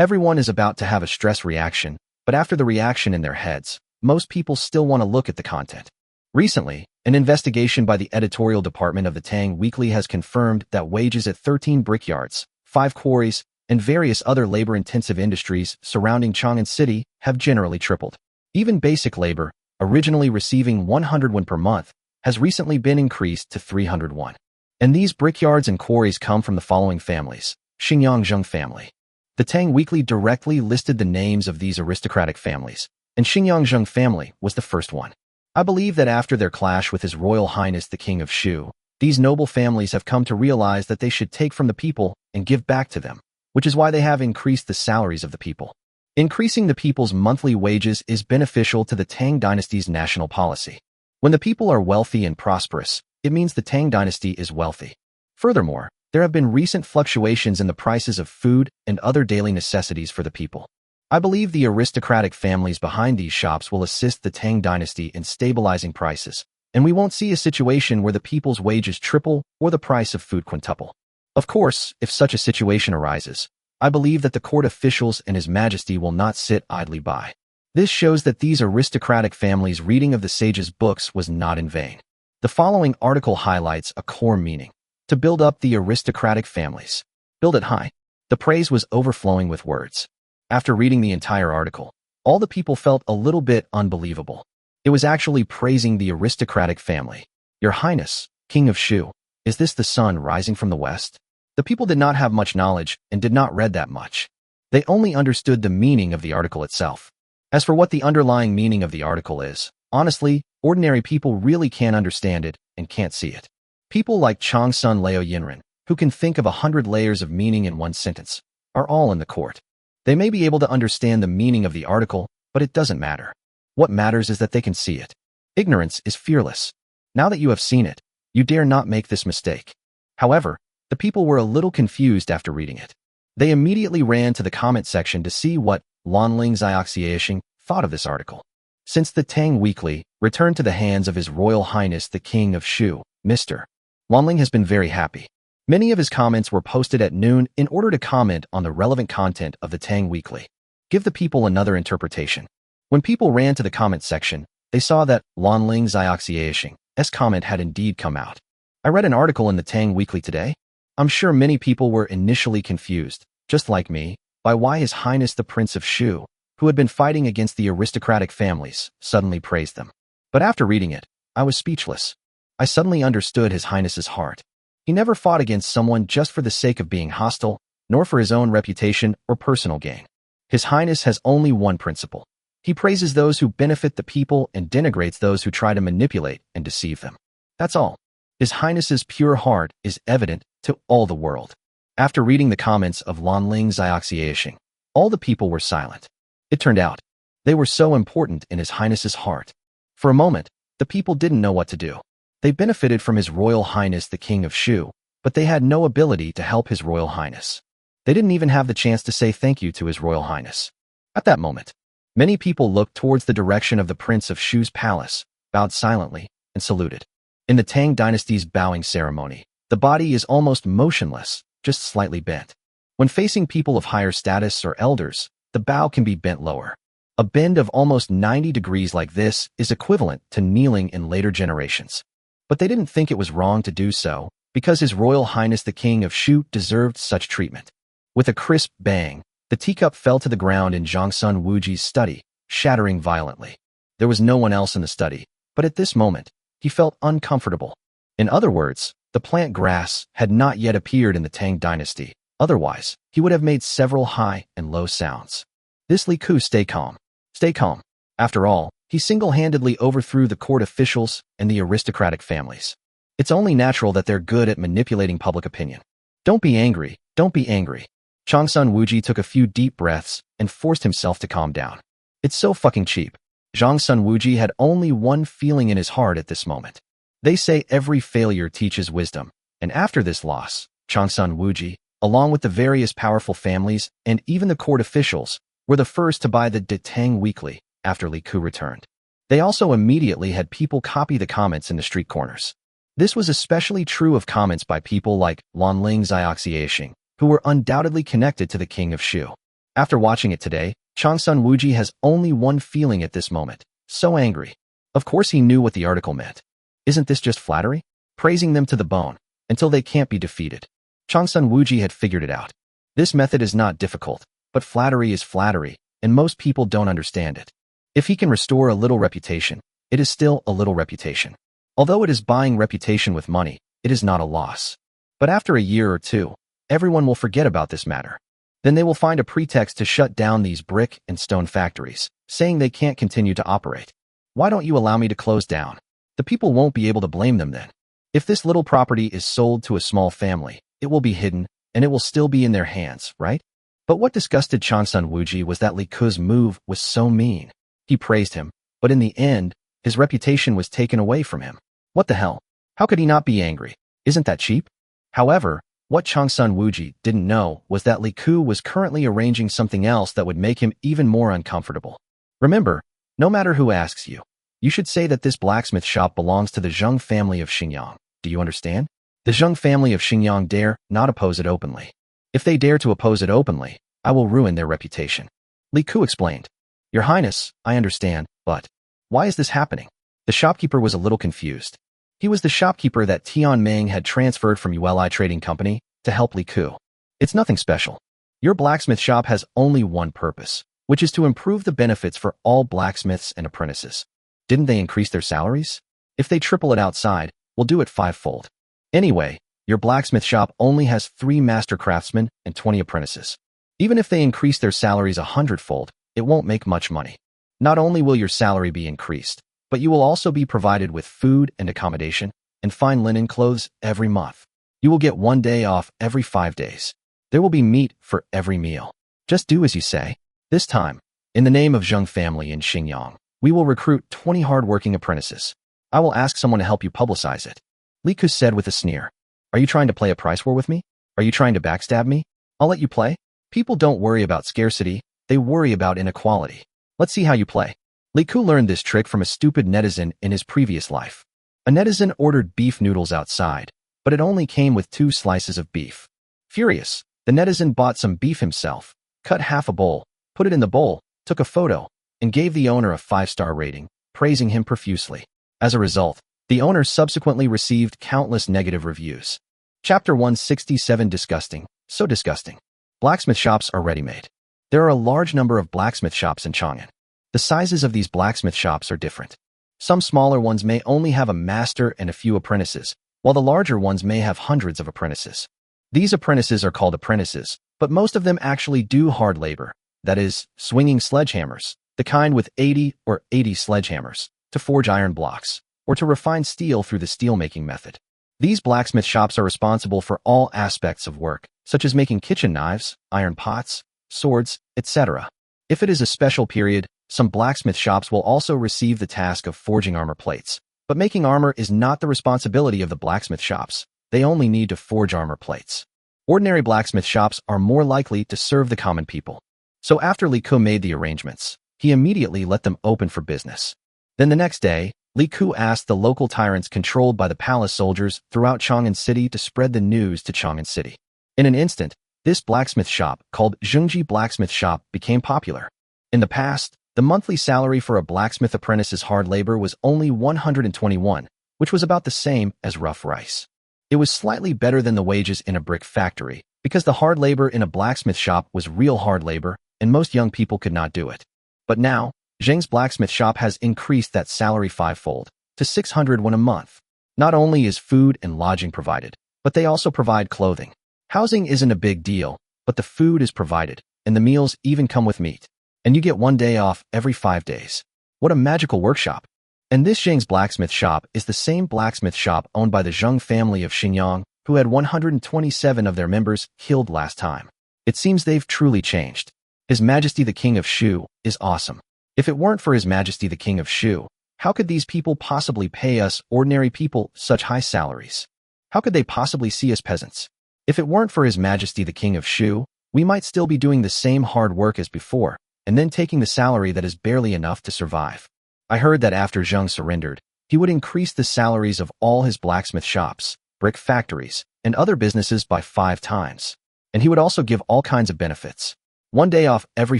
Everyone is about to have a stress reaction, but after the reaction in their heads, most people still want to look at the content. Recently, an investigation by the editorial department of the Tang Weekly has confirmed that wages at 13 brickyards, 5 quarries, and various other labor-intensive industries surrounding Chang'an City have generally tripled. Even basic labor, originally receiving 100 won per month, has recently been increased to 300 won. And these brickyards and quarries come from the following families. Xingyang family. The Tang Weekly directly listed the names of these aristocratic families, and Xingyang family was the first one. I believe that after their clash with His Royal Highness the King of Shu, these noble families have come to realize that they should take from the people and give back to them, which is why they have increased the salaries of the people. Increasing the people's monthly wages is beneficial to the Tang dynasty's national policy. When the people are wealthy and prosperous, it means the Tang dynasty is wealthy. Furthermore, there have been recent fluctuations in the prices of food and other daily necessities for the people. I believe the aristocratic families behind these shops will assist the Tang dynasty in stabilizing prices, and we won't see a situation where the people's wages triple or the price of food quintuple. Of course, if such a situation arises, I believe that the court officials and His Majesty will not sit idly by. This shows that these aristocratic families' reading of the sage's books was not in vain. The following article highlights a core meaning: to build up the aristocratic families. Build it high. The praise was overflowing with words. After reading the entire article, all the people felt a little bit unbelievable. It was actually praising the aristocratic family. Your Highness, King of Shu, is this the sun rising from the west? The people did not have much knowledge and did not read that much. They only understood the meaning of the article itself. As for what the underlying meaning of the article is, honestly, ordinary people really can't understand it and can't see it. People like Changsun Leo Yinren, who can think of 100 layers of meaning in one sentence, are all in the court. They may be able to understand the meaning of the article, but it doesn't matter. What matters is that they can see it. Ignorance is fearless. Now that you have seen it, you dare not make this mistake. However, the people were a little confused after reading it. They immediately ran to the comment section to see what Lanling Xiaoxiaxing thought of this article. Since the Tang Weekly returned to the hands of His Royal Highness the King of Shu, Mr. Lanling has been very happy. Many of his comments were posted at noon in order to comment on the relevant content of the Tang Weekly. Give the people another interpretation. When people ran to the comment section, they saw that Lanling Xiaoxiaxing's comment had indeed come out. I read an article in the Tang Weekly today. I'm sure many people were initially confused, just like me, by why His Highness the Prince of Shu, who had been fighting against the aristocratic families, suddenly praised them. But after reading it, I was speechless. I suddenly understood His Highness's heart. He never fought against someone just for the sake of being hostile, nor for his own reputation or personal gain. His Highness has only one principle. He praises those who benefit the people and denigrates those who try to manipulate and deceive them. That's all. His Highness's pure heart is evident to all the world. After reading the comments of Lanling Xiaoxiaxing, all the people were silent. It turned out, they were so important in His Highness's heart. For a moment, the people didn't know what to do. They benefited from His Royal Highness the King of Shu, but they had no ability to help His Royal Highness. They didn't even have the chance to say thank you to His Royal Highness. At that moment, many people looked towards the direction of the Prince of Shu's palace, bowed silently, and saluted. In the Tang dynasty's bowing ceremony, the body is almost motionless, just slightly bent. When facing people of higher status or elders, the bow can be bent lower. A bend of almost 90 degrees like this is equivalent to kneeling in later generations. But they didn't think it was wrong to do so, because His Royal Highness the King of Shu deserved such treatment. With a crisp bang, the teacup fell to the ground in Zhangsun Wuji's study, shattering violently. There was no one else in the study, but at this moment, he felt uncomfortable. In other words, the plant grass had not yet appeared in the Tang dynasty. Otherwise, he would have made several high and low sounds. This Li Ku, stay calm. Stay calm. After all, he single-handedly overthrew the court officials and the aristocratic families. It's only natural that they're good at manipulating public opinion. Don't be angry, don't be angry. Changsun Wuji took a few deep breaths and forced himself to calm down. It's so fucking cheap. Zhangsun Wuji had only one feeling in his heart at this moment. They say every failure teaches wisdom, and after this loss, Changsun Wuji, along with the various powerful families and even the court officials, were the first to buy the Tang Weekly after Li Ku returned. They also immediately had people copy the comments in the street corners. This was especially true of comments by people like Lanling Xiaoxiaxing, who were undoubtedly connected to the King of Shu. After watching it today, Changsun Wuji has only one feeling at this moment. So angry. Of course he knew what the article meant. Isn't this just flattery? Praising them to the bone, until they can't be defeated. Changsun Wuji had figured it out. This method is not difficult, but flattery is flattery, and most people don't understand it. If he can restore a little reputation, it is still a little reputation. Although it is buying reputation with money, it is not a loss. But after a year or two, everyone will forget about this matter. Then they will find a pretext to shut down these brick and stone factories, saying they can't continue to operate. Why don't you allow me to close down? The people won't be able to blame them then. If this little property is sold to a small family, it will be hidden, and it will still be in their hands, right? But what disgusted Changsun Wuji was that Li Ke's move was so mean. He praised him, but in the end, his reputation was taken away from him. What the hell? How could he not be angry? Isn't that cheap? However, what Changsun Wuji didn't know was that Li Ke was currently arranging something else that would make him even more uncomfortable. Remember, no matter who asks you, you should say that this blacksmith shop belongs to the Zheng family of Xingyang. Do you understand? The Zheng family of Xingyang dare not oppose it openly. If they dare to oppose it openly, I will ruin their reputation. Li Ke explained. Your Highness, I understand, but why is this happening? The shopkeeper was a little confused. He was the shopkeeper that Tian Meng had transferred from Uli Trading Company to help Li Ke. It's nothing special. Your blacksmith shop has only one purpose, which is to improve the benefits for all blacksmiths and apprentices. Didn't they increase their salaries? If they triple it outside, we'll do it fivefold. Anyway, your blacksmith shop only has 3 master craftsmen and 20 apprentices. Even if they increase their salaries 100-fold, it won't make much money. Not only will your salary be increased, but you will also be provided with food and accommodation and fine linen clothes every month. You will get 1 day off every 5 days. There will be meat for every meal. Just do as you say. This time, in the name of Zheng family in Xingyang, we will recruit 20 hard-working apprentices. I will ask someone to help you publicize it. Li Ke said with a sneer. Are you trying to play a price war with me? Are you trying to backstab me? I'll let you play. People don't worry about scarcity, they worry about inequality. Let's see how you play. Li Ke learned this trick from a stupid netizen in his previous life. A netizen ordered beef noodles outside, but it only came with 2 slices of beef. Furious, the netizen bought some beef himself, cut half a bowl, put it in the bowl, took a photo, and gave the owner a 5-star rating, praising him profusely. As a result, the owner subsequently received countless negative reviews. Chapter 167. Disgusting. So disgusting. Blacksmith shops are ready-made. There are a large number of blacksmith shops in Chang'an. The sizes of these blacksmith shops are different. Some smaller ones may only have a master and a few apprentices, while the larger ones may have hundreds of apprentices. These apprentices are called apprentices, but most of them actually do hard labor, that is, swinging sledgehammers, the kind with 80 or 80 sledgehammers, to forge iron blocks, or to refine steel through the steelmaking method. These blacksmith shops are responsible for all aspects of work, such as making kitchen knives, iron pots, swords, etc. If it is a special period, some blacksmith shops will also receive the task of forging armor plates. But making armor is not the responsibility of the blacksmith shops. They only need to forge armor plates. Ordinary blacksmith shops are more likely to serve the common people. So after Li Ke made the arrangements, he immediately let them open for business. Then the next day, Li Ke asked the local tyrants controlled by the palace soldiers throughout Chang'an City to spread the news to Chang'an City. In an instant, this blacksmith shop, called Zhengji Blacksmith Shop, became popular. In the past, the monthly salary for a blacksmith apprentice's hard labor was only 121, which was about the same as rough rice. It was slightly better than the wages in a brick factory, because the hard labor in a blacksmith shop was real hard labor, and most young people could not do it. But now, Zheng's blacksmith shop has increased that salary 5-fold, to 601 a month. Not only is food and lodging provided, but they also provide clothing. Housing isn't a big deal, but the food is provided, and the meals even come with meat. And you get 1 day off every 5 days. What a magical workshop. And this Zheng's blacksmith shop is the same blacksmith shop owned by the Zheng family of Xingyang, who had 127 of their members killed last time. It seems they've truly changed. His Majesty the King of Shu is awesome. If it weren't for His Majesty the King of Shu, how could these people possibly pay us ordinary people such high salaries? How could they possibly see us peasants? If it weren't for His Majesty the King of Shu, we might still be doing the same hard work as before, and then taking the salary that is barely enough to survive. I heard that after Zheng surrendered, he would increase the salaries of all his blacksmith shops, brick factories, and other businesses by 5 times. And he would also give all kinds of benefits. 1 day off every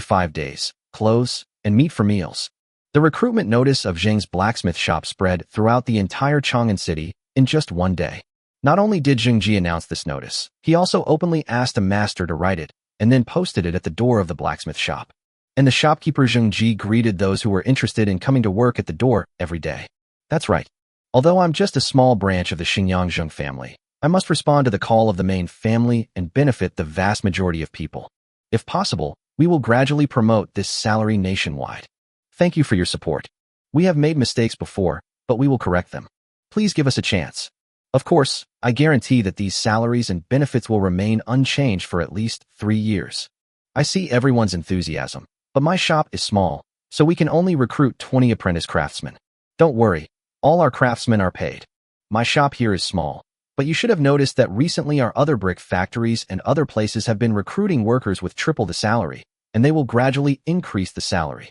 5 days, clothes, and meat for meals. The recruitment notice of Zheng's blacksmith shop spread throughout the entire Chang'an city in just 1 day. Not only did Zheng Ji announce this notice, he also openly asked a master to write it and then posted it at the door of the blacksmith shop. And the shopkeeper Zheng Ji greeted those who were interested in coming to work at the door every day. That's right. Although I'm just a small branch of the Xingyang Zheng family, I must respond to the call of the main family and benefit the vast majority of people. If possible, we will gradually promote this salary nationwide. Thank you for your support. We have made mistakes before, but we will correct them. Please give us a chance. Of course, I guarantee that these salaries and benefits will remain unchanged for at least 3 years. I see everyone's enthusiasm, but my shop is small, so we can only recruit 20 apprentice craftsmen. Don't worry, all our craftsmen are paid. My shop here is small, but you should have noticed that recently our other brick factories and other places have been recruiting workers with triple the salary, and they will gradually increase the salary.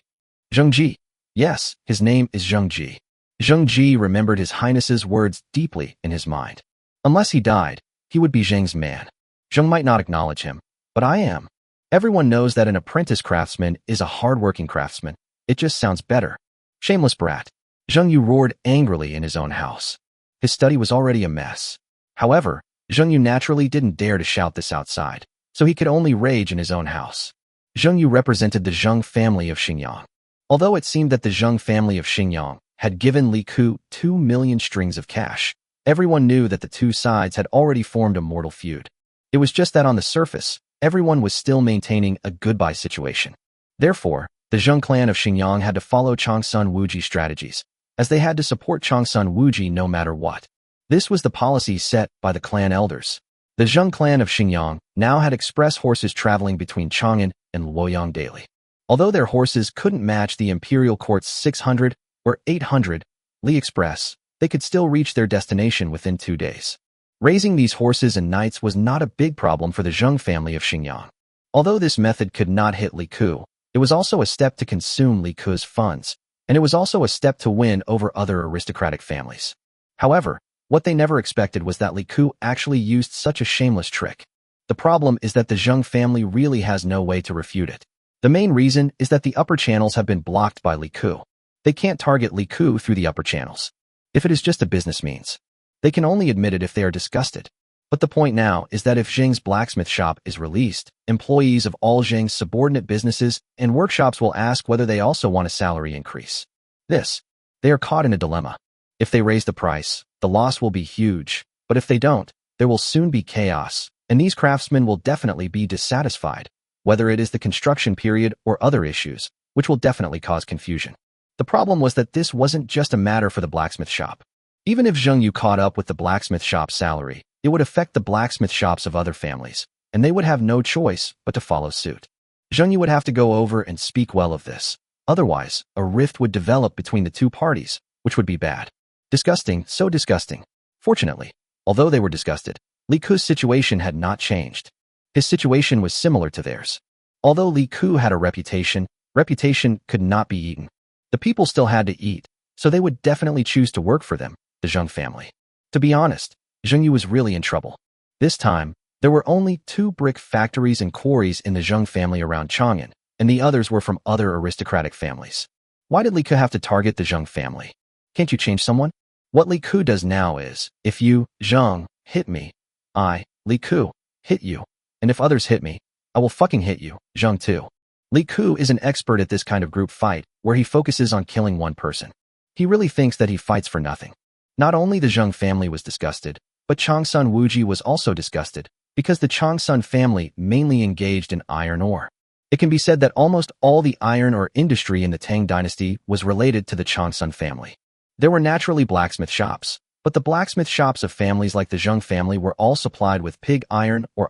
Zheng Ji. Yes, his name is Zheng Ji. Zheng Ji remembered His Highness's words deeply in his mind. Unless he died, he would be Zheng's man. Zheng might not acknowledge him, but I am. Everyone knows that an apprentice craftsman is a hard-working craftsman. It just sounds better. Shameless brat. Zheng Yu roared angrily in his own house. His study was already a mess. However, Zheng Yu naturally didn't dare to shout this outside, so he could only rage in his own house. Zheng Yu represented the Zheng family of Xingyang. Although it seemed that the Zheng family of Xingyang had given Li Ku 2 million strings of cash, everyone knew that the two sides had already formed a mortal feud. It was just that on the surface, everyone was still maintaining a goodbye situation. Therefore, the Zheng clan of Xingyang had to follow Changsun Wuji strategies, as they had to support Changsun Wuji no matter what. This was the policy set by the clan elders. The Zheng clan of Xingyang now had express horses traveling between Chang'an and Luoyang daily. Although their horses couldn't match the imperial court's 600 or 800 Li Express, they could still reach their destination within 2 days. Raising these horses and knights was not a big problem for the Zheng family of Xingyang. Although this method could not hit Li Ku, it was also a step to consume Li Ku's funds, and it was also a step to win over other aristocratic families. However, what they never expected was that Li Ku actually used such a shameless trick. The problem is that the Zheng family really has no way to refute it. The main reason is that the upper channels have been blocked by Li Ku. They can't target Li Ku through the upper channels. If it is just a business means, they can only admit it if they are disgusted. But the point now is that if Zheng's blacksmith shop is released, employees of all Zheng's subordinate businesses and workshops will ask whether they also want a salary increase. They are caught in a dilemma. If they raise the price, the loss will be huge, but if they don't, there will soon be chaos, and these craftsmen will definitely be dissatisfied, whether it is the construction period or other issues, which will definitely cause confusion. The problem was that this wasn't just a matter for the blacksmith shop. Even if Zheng Yu caught up with the blacksmith shop's salary, it would affect the blacksmith shops of other families, and they would have no choice but to follow suit. Zheng Yu would have to go over and speak well of this. Otherwise, a rift would develop between the two parties, which would be bad. Disgusting, so disgusting. Fortunately, although they were disgusted, Li Ku's situation had not changed. His situation was similar to theirs. Although Li Ku had a reputation could not be eaten. The people still had to eat, so they would definitely choose to work for them, the Zheng family. To be honest, Zheng Yu was really in trouble. This time, there were only 2 brick factories and quarries in the Zheng family around Chang'an, and the others were from other aristocratic families. Why did Li Ku have to target the Zheng family? Can't you change someone? What Li Ku does now is, if you, Zheng, hit me, I, Li Ku, hit you. And if others hit me, I will fucking hit you, Zheng too. Li Ku is an expert at this kind of group fight, where he focuses on killing one person. He really thinks that he fights for nothing. Not only the Zheng family was disgusted, but Changsun Wuji was also disgusted, because the Changsun family mainly engaged in iron ore. It can be said that almost all the iron ore industry in the Tang dynasty was related to the Changsun family. There were naturally blacksmith shops, but the blacksmith shops of families like the Zheng family were all supplied with pig iron or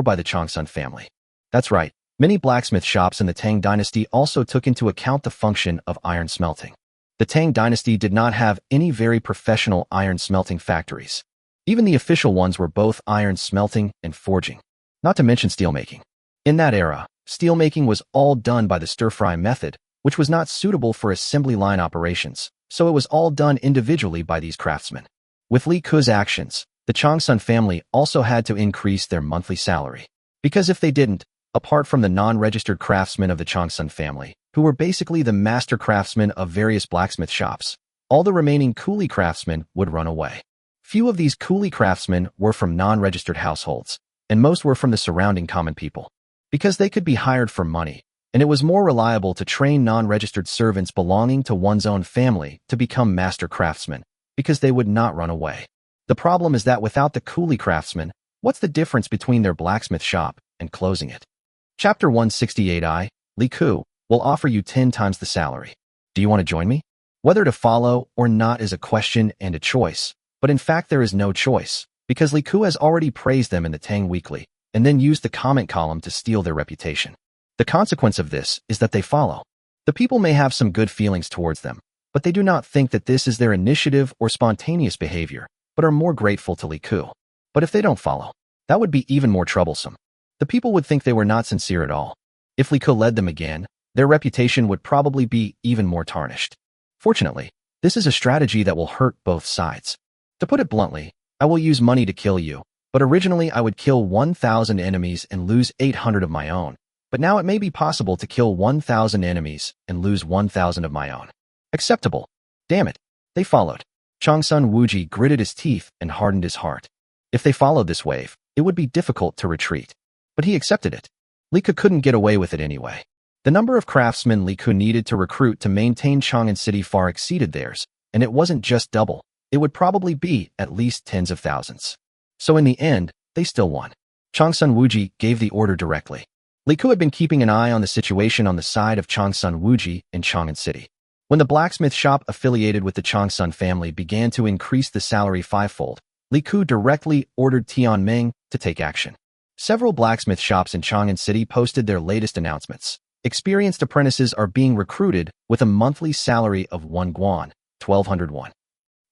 by the Changsun family. That's right, many blacksmith shops in the Tang dynasty also took into account the function of iron smelting. The Tang dynasty did not have any very professional iron smelting factories. Even the official ones were both iron smelting and forging, not to mention steelmaking. In that era, steelmaking was all done by the stir-fry method, which was not suitable for assembly line operations, so it was all done individually by these craftsmen. With Li Ku's actions, the Changsun family also had to increase their monthly salary. Because if they didn't, apart from the non-registered craftsmen of the Changsun family, who were basically the master craftsmen of various blacksmith shops. All the remaining coolie craftsmen would run away. Few of these coolie craftsmen were from non-registered households, and most were from the surrounding common people, because they could be hired for money, and it was more reliable to train non-registered servants belonging to one's own family to become master craftsmen, because they would not run away. The problem is that without the coolie craftsmen, what's the difference between their blacksmith shop and closing it? Chapter 168I, Li Ku, will offer you 10 times the salary. Do you want to join me? Whether to follow or not is a question and a choice, but in fact there is no choice, because Li Ku has already praised them in the Tang Weekly, and then used the comment column to steal their reputation. The consequence of this is that they follow. The people may have some good feelings towards them, but they do not think that this is their initiative or spontaneous behavior, but are more grateful to Li Ku. But if they don't follow, that would be even more troublesome. The people would think they were not sincere at all. If Li Ku led them again, their reputation would probably be even more tarnished. Fortunately, this is a strategy that will hurt both sides. To put it bluntly, I will use money to kill you, but originally I would kill 1,000 enemies and lose 800 of my own. But now it may be possible to kill 1,000 enemies and lose 1,000 of my own. Acceptable. Damn it. They followed. Changsun Wuji gritted his teeth and hardened his heart. If they followed this wave, it would be difficult to retreat. But he accepted it. Li Ku couldn't get away with it anyway. The number of craftsmen Li Ku needed to recruit to maintain Chang'an City far exceeded theirs, and it wasn't just double. It would probably be at least tens of thousands. So in the end, they still won. Changsun Wuji gave the order directly. Li Ku had been keeping an eye on the situation on the side of Changsun Wuji in Chang'an City. When the blacksmith shop affiliated with the Changsun family began to increase the salary fivefold, Li Ku directly ordered Tianming to take action. Several blacksmith shops in Chang'an City posted their latest announcements. Experienced apprentices are being recruited with a monthly salary of 1 guan, 1,200 won.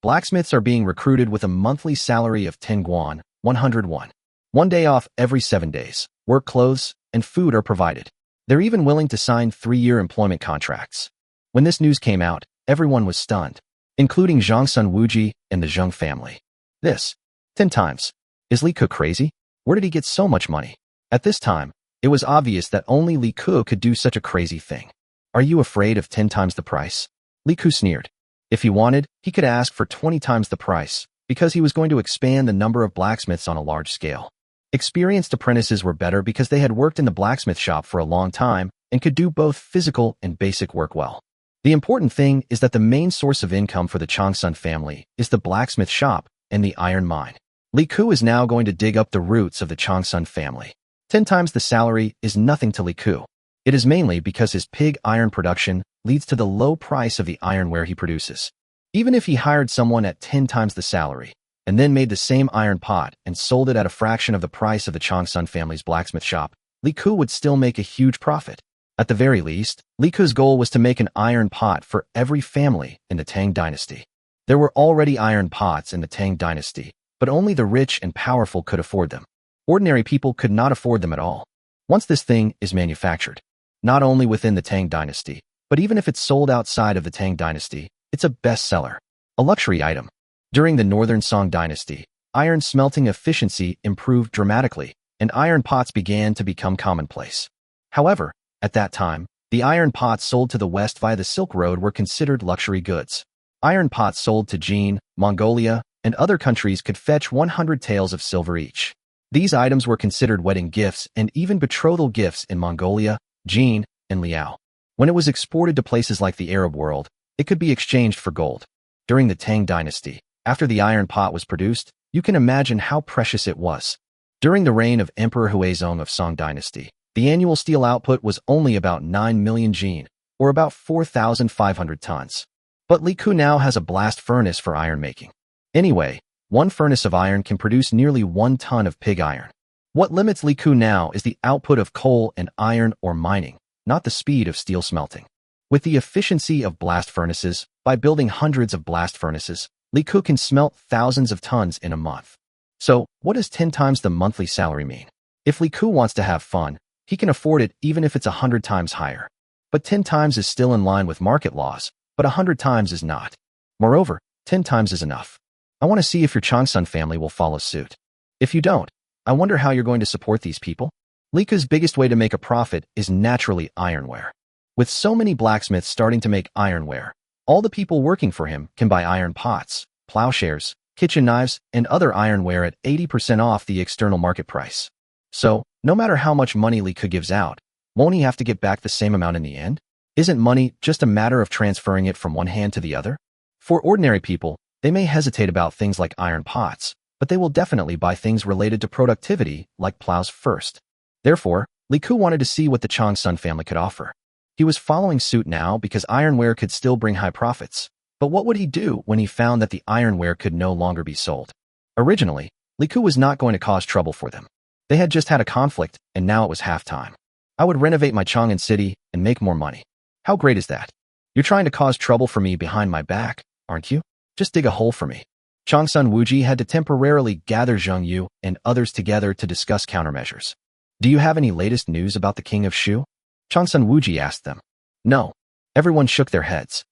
Blacksmiths are being recruited with a monthly salary of 10 guan, 100 won. 1 day off every 7 days. Work clothes and food are provided. They're even willing to sign 3-year employment contracts. When this news came out, everyone was stunned, including Zhangsun Wuji and the Zheng family. This, 10 times. Is Li Ku crazy? Where did he get so much money? At this time, it was obvious that only Li Ku could do such a crazy thing. Are you afraid of 10 times the price? Li Ku sneered. If he wanted, he could ask for 20 times the price, because he was going to expand the number of blacksmiths on a large scale. Experienced apprentices were better because they had worked in the blacksmith shop for a long time and could do both physical and basic work well. The important thing is that the main source of income for the Changsun family is the blacksmith shop and the iron mine. Li Ku is now going to dig up the roots of the Changsun family. 10 times the salary is nothing to Li Ku. It is mainly because his pig iron production leads to the low price of the ironware he produces. Even if he hired someone at 10 times the salary, and then made the same iron pot and sold it at a fraction of the price of the Changsun family's blacksmith shop, Li Ku would still make a huge profit. At the very least, Li Ku's goal was to make an iron pot for every family in the Tang dynasty. There were already iron pots in the Tang dynasty, but only the rich and powerful could afford them. Ordinary people could not afford them at all. Once this thing is manufactured, not only within the Tang dynasty, but even if it's sold outside of the Tang dynasty, it's a bestseller, a luxury item. During the Northern Song dynasty, iron smelting efficiency improved dramatically, and iron pots began to become commonplace. However, at that time, the iron pots sold to the west via the Silk Road were considered luxury goods. Iron pots sold to Jin, Mongolia, and other countries could fetch 100 taels of silver each. These items were considered wedding gifts and even betrothal gifts in Mongolia, Jin, and Liao. When it was exported to places like the Arab world, it could be exchanged for gold. During the Tang dynasty, after the iron pot was produced, you can imagine how precious it was. During the reign of Emperor Huizong of Song dynasty, the annual steel output was only about 9 million jin, or about 4,500 tons. But Li Ku now has a blast furnace for iron making. Anyway, one furnace of iron can produce nearly 1 ton of pig iron. What limits Li Ku now is the output of coal and iron or mining, not the speed of steel smelting. With the efficiency of blast furnaces, by building hundreds of blast furnaces, Li Ku can smelt thousands of tons in a month. So, what does 10 times the monthly salary mean? If Li Ku wants to have fun, he can afford it even if it's 100 times higher. But 10 times is still in line with market laws, but 100 times is not. Moreover, 10 times is enough. I want to see if your Changsun family will follow suit. If you don't, I wonder how you're going to support these people. Li Ke's biggest way to make a profit is naturally ironware. With so many blacksmiths starting to make ironware, all the people working for him can buy iron pots, plowshares, kitchen knives, and other ironware at 80% off the external market price. So, no matter how much money Li Ke gives out, won't he have to get back the same amount in the end? Isn't money just a matter of transferring it from one hand to the other? For ordinary people, they may hesitate about things like iron pots, but they will definitely buy things related to productivity like plows first. Therefore, Li Ke wanted to see what the Changsun family could offer. He was following suit now because ironware could still bring high profits. But what would he do when he found that the ironware could no longer be sold? Originally, Li Ke was not going to cause trouble for them. They had just had a conflict, and now it was halftime. I would renovate my Chang'an city and make more money. How great is that? You're trying to cause trouble for me behind my back, aren't you? Just dig a hole for me. Changsun Wuji had to temporarily gather Zheng Yu and others together to discuss countermeasures. Do you have any latest news about the king of Shu? Changsun Wuji asked them. No. Everyone shook their heads.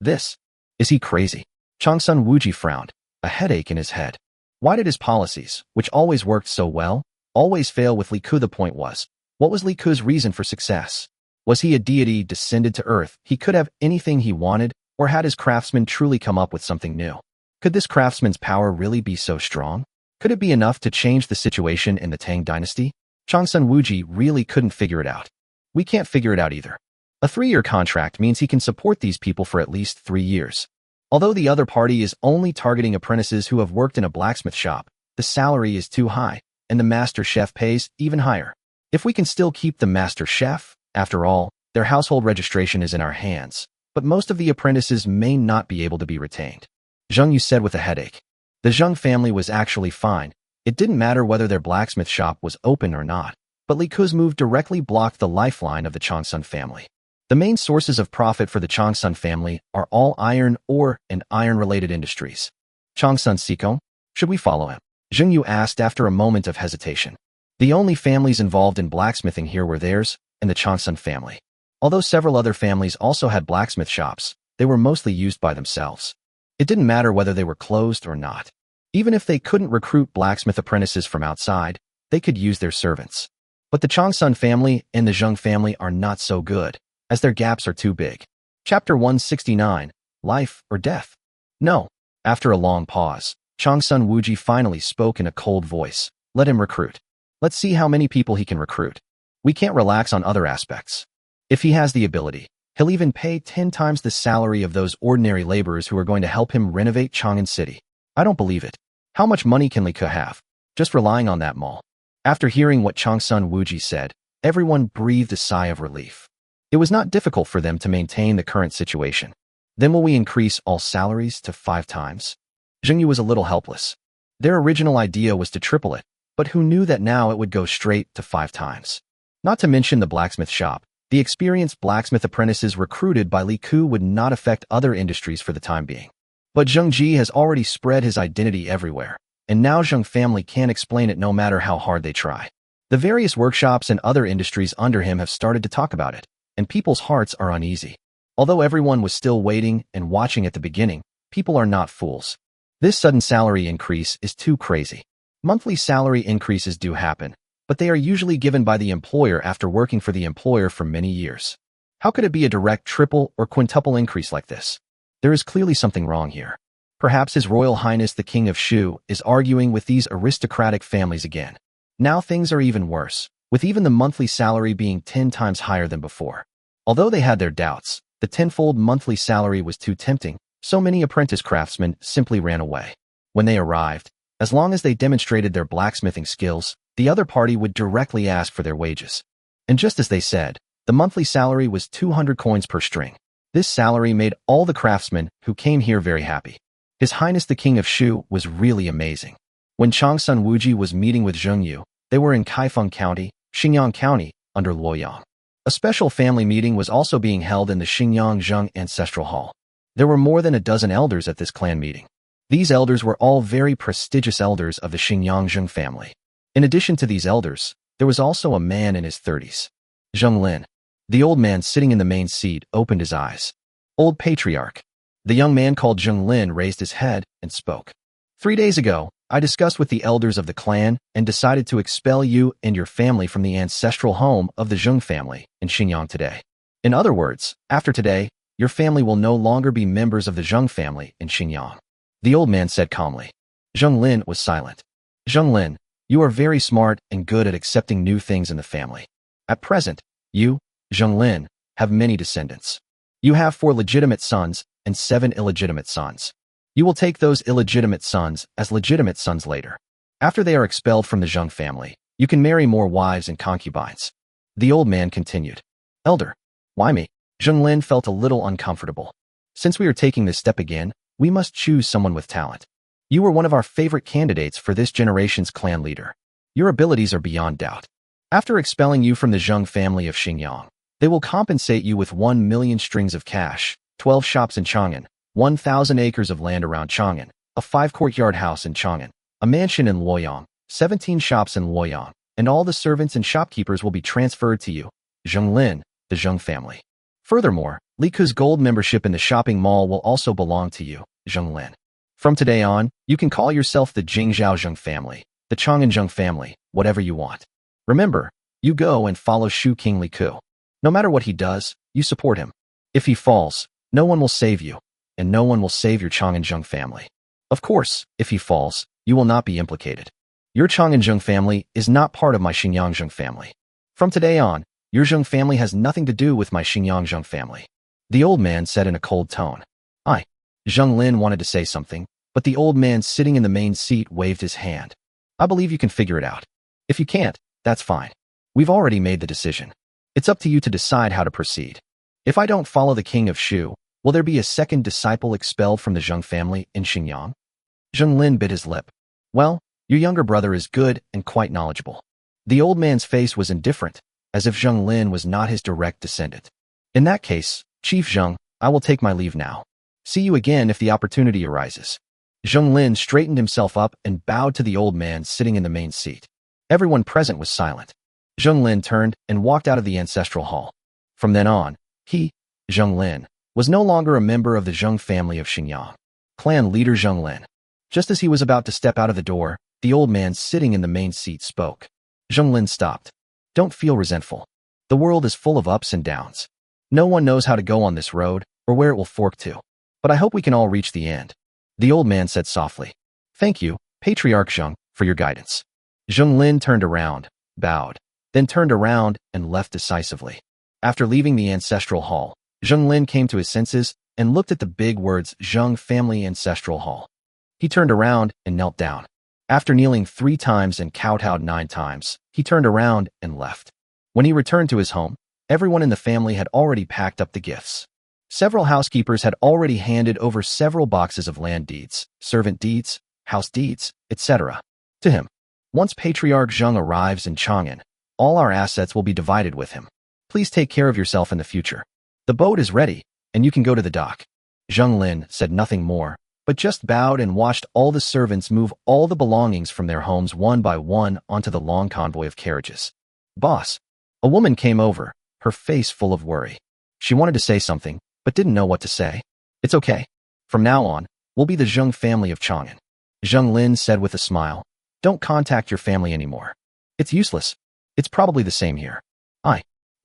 Is he crazy? Changsun Wuji frowned, a headache in his head. Why did his policies, which always worked so well, always fail with Li Ke? The point was, what was Li Ke's reason for success? Was he a deity descended to earth? He could have anything he wanted, or had his craftsman truly come up with something new? Could this craftsman's power really be so strong? Could it be enough to change the situation in the Tang dynasty? Changsun Wuji really couldn't figure it out. We can't figure it out either. A 3-year contract means he can support these people for at least 3 years. Although the other party is only targeting apprentices who have worked in a blacksmith shop, the salary is too high, and the master chef pays even higher. If we can still keep the master chef, after all, their household registration is in our hands, but most of the apprentices may not be able to be retained. Zheng Yu said with a headache. The Zheng family was actually fine. It didn't matter whether their blacksmith shop was open or not, but Li Ke's move directly blocked the lifeline of the Changsun family. The main sources of profit for the Changsun family are all iron ore and iron-related industries. Changsun Sikong, should we follow him? Zheng Yu asked after a moment of hesitation. The only families involved in blacksmithing here were theirs and the Changsun family. Although several other families also had blacksmith shops, they were mostly used by themselves. It didn't matter whether they were closed or not. Even if they couldn't recruit blacksmith apprentices from outside, they could use their servants. But the Changsun family and the Zheng family are not so good, as their gaps are too big. Chapter 169, Life or Death? No. After a long pause, Changsun Wuji finally spoke in a cold voice. Let him recruit. Let's see how many people he can recruit. We can't relax on other aspects. If he has the ability, he'll even pay 10 times the salary of those ordinary laborers who are going to help him renovate Chang'an City. I don't believe it. How much money can Li Ke have? Just relying on that mall. After hearing what Changsun Wuji said, everyone breathed a sigh of relief. It was not difficult for them to maintain the current situation. Then will we increase all salaries to 5 times? Zheng Yu was a little helpless. Their original idea was to triple it, but who knew that now it would go straight to 5 times? Not to mention the blacksmith shop. The experienced blacksmith apprentices recruited by Li Ke would not affect other industries for the time being. But Zheng Ji has already spread his identity everywhere, and now Zheng family can't explain it no matter how hard they try. The various workshops and other industries under him have started to talk about it, and people's hearts are uneasy. Although everyone was still waiting and watching at the beginning, people are not fools. This sudden salary increase is too crazy. Monthly salary increases do happen, but they are usually given by the employer after working for the employer for many years. How could it be a direct triple or quintuple increase like this? There is clearly something wrong here. Perhaps His Royal Highness the King of Shu is arguing with these aristocratic families again. Now things are even worse, with even the monthly salary being 10 times higher than before. Although they had their doubts, the tenfold monthly salary was too tempting, so many apprentice craftsmen simply ran away. When they arrived, as long as they demonstrated their blacksmithing skills, the other party would directly ask for their wages. And just as they said, the monthly salary was 200 coins per string. This salary made all the craftsmen who came here very happy. His Highness the King of Shu was really amazing. When Changsun Wuji was meeting with Zheng Yu, they were in Kaifeng County, Xinjiang County, under Luoyang. A special family meeting was also being held in the Xinjiang Zheng Ancestral Hall. There were more than a dozen elders at this clan meeting. These elders were all very prestigious elders of the Xinjiang Zheng family. In addition to these elders, there was also a man in his 30s. Zheng Lin. The old man sitting in the main seat opened his eyes. Old patriarch. The young man called Zheng Lin raised his head and spoke. 3 days ago, I discussed with the elders of the clan and decided to expel you and your family from the ancestral home of the Zheng family in Xinjiang today. In other words, after today, your family will no longer be members of the Zheng family in Xinjiang. The old man said calmly. Zheng Lin was silent. Zheng Lin, you are very smart and good at accepting new things in the family. At present, you, Zheng Lin, have many descendants. You have 4 legitimate sons and 7 illegitimate sons. You will take those illegitimate sons as legitimate sons later. After they are expelled from the Zheng family, you can marry more wives and concubines. The old man continued. Elder, why me? Zheng Lin felt a little uncomfortable. Since we are taking this step again, we must choose someone with talent. You were one of our favorite candidates for this generation's clan leader. Your abilities are beyond doubt. After expelling you from the Zheng family of Xinjiang, they will compensate you with 1 million strings of cash, 12 shops in Chang'an, 1,000 acres of land around Chang'an, a 5-courtyard house in Chang'an, a mansion in Luoyang, 17 shops in Luoyang, and all the servants and shopkeepers will be transferred to you, Zheng Lin, the Zheng family. Furthermore, Li Ke's gold membership in the shopping mall will also belong to you, Zheng Lin. From today on, you can call yourself the Jingzhao Zheng family, the Chang'an Zheng family, whatever you want. Remember, you go and follow Shu King Li Ke. No matter what he does, you support him. If he falls, no one will save you, and no one will save your Chang'an Zheng family. Of course, if he falls, you will not be implicated. Your Chang'an Zheng family is not part of my Xinjiang Zheng family. From today on, your Zheng family has nothing to do with my Xinjiang Zheng family. The old man said in a cold tone. Zheng Lin wanted to say something, but the old man sitting in the main seat waved his hand. I believe you can figure it out. If you can't, that's fine. We've already made the decision. It's up to you to decide how to proceed. If I don't follow the king of Shu, will there be a second disciple expelled from the Zheng family in Xinjiang? Zheng Lin bit his lip. Well, your younger brother is good and quite knowledgeable. The old man's face was indifferent, as if Zheng Lin was not his direct descendant. In that case, Chief Zheng, I will take my leave now. See you again if the opportunity arises. Zheng Lin straightened himself up and bowed to the old man sitting in the main seat. Everyone present was silent. Zheng Lin turned and walked out of the ancestral hall. From then on, he, Zheng Lin, was no longer a member of the Zheng family of Xinjiang. Clan leader Zheng Lin. Just as he was about to step out of the door, the old man sitting in the main seat spoke. Zheng Lin stopped. Don't feel resentful. The world is full of ups and downs. No one knows how to go on this road or where it will fork to. But I hope we can all reach the end. The old man said softly. Thank you, Patriarch Zheng, for your guidance. Zheng Lin turned around, bowed, then turned around and left decisively. After leaving the ancestral hall, Zheng Lin came to his senses and looked at the big words Zheng Family Ancestral Hall. He turned around and knelt down. After kneeling 3 times and kowtowed 9 times, he turned around and left. When he returned to his home, everyone in the family had already packed up the gifts. Several housekeepers had already handed over several boxes of land deeds, servant deeds, house deeds, etc. to him. Once Patriarch Zheng arrives in Chang'an, all our assets will be divided with him. Please take care of yourself in the future. The boat is ready, and you can go to the dock. Zheng Lin said nothing more, but just bowed and watched all the servants move all the belongings from their homes one by one onto the long convoy of carriages. Boss. A woman came over, her face full of worry. She wanted to say something, but didn't know what to say. It's okay. From now on, we'll be the Zheng family of Chang'an. Zheng Lin said with a smile. Don't contact your family anymore. It's useless. It's probably the same here.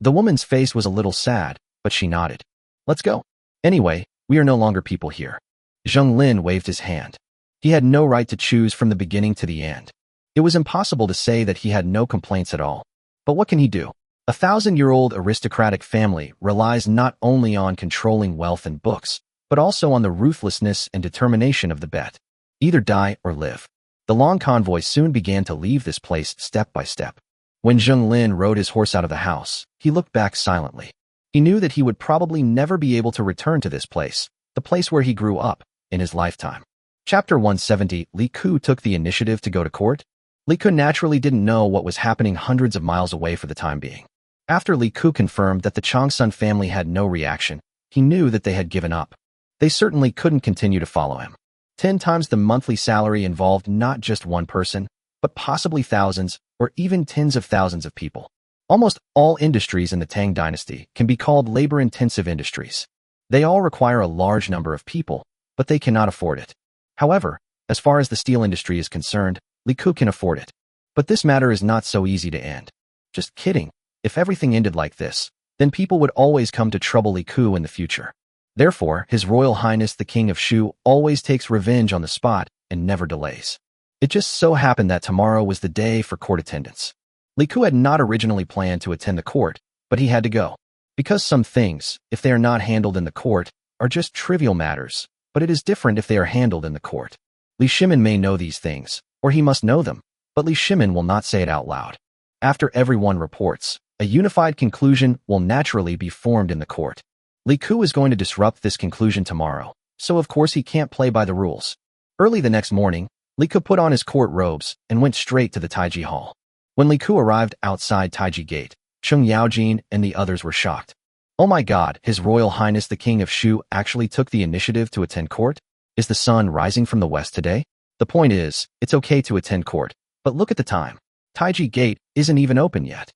The woman's face was a little sad, but she nodded. Let's go. Anyway, we are no longer people here. Zheng Lin waved his hand. He had no right to choose from the beginning to the end. It was impossible to say that he had no complaints at all. But what can he do? A 1,000-year-old aristocratic family relies not only on controlling wealth and books, but also on the ruthlessness and determination of the bet. Either die or live. The long convoy soon began to leave this place step by step. When Zheng Lin rode his horse out of the house, he looked back silently. He knew that he would probably never be able to return to this place, the place where he grew up, in his lifetime. Chapter 170. Li Ke took the initiative to go to court. Li Ke naturally didn't know what was happening hundreds of miles away for the time being. After Li Ke confirmed that the Changsun family had no reaction, he knew that they had given up. They certainly couldn't continue to follow him. 10 times the monthly salary involved not just one person, but possibly thousands or even tens of thousands of people. Almost all industries in the Tang dynasty can be called labor-intensive industries. They all require a large number of people, but they cannot afford it. However, As far as the steel industry is concerned, Li Ku can afford it. But this matter is not so easy to end. Just kidding. If everything ended like this, then people would always come to trouble Li Ku in the future. Therefore, His Royal Highness the King of Shu always takes revenge on the spot and never delays. It just so happened that tomorrow was the day for court attendance. Li Ku had not originally planned to attend the court, but he had to go. Because some things, if they are not handled in the court, are just trivial matters, but it is different if they are handled in the court. Li Shimin may know these things, or he must know them, but Li Shimin will not say it out loud. After everyone reports, a unified conclusion will naturally be formed in the court. Li Ku is going to disrupt this conclusion tomorrow, so of course he can't play by the rules. Early the next morning, Li Ku put on his court robes and went straight to the Taiji Hall. When Li Ku arrived outside Taiji Gate, Cheng Yaojin and the others were shocked. Oh my god, His Royal Highness the King of Shu actually took the initiative to attend court? Is the sun rising from the west today? The point is, it's okay to attend court, but look at the time. Taiji Gate isn't even open yet.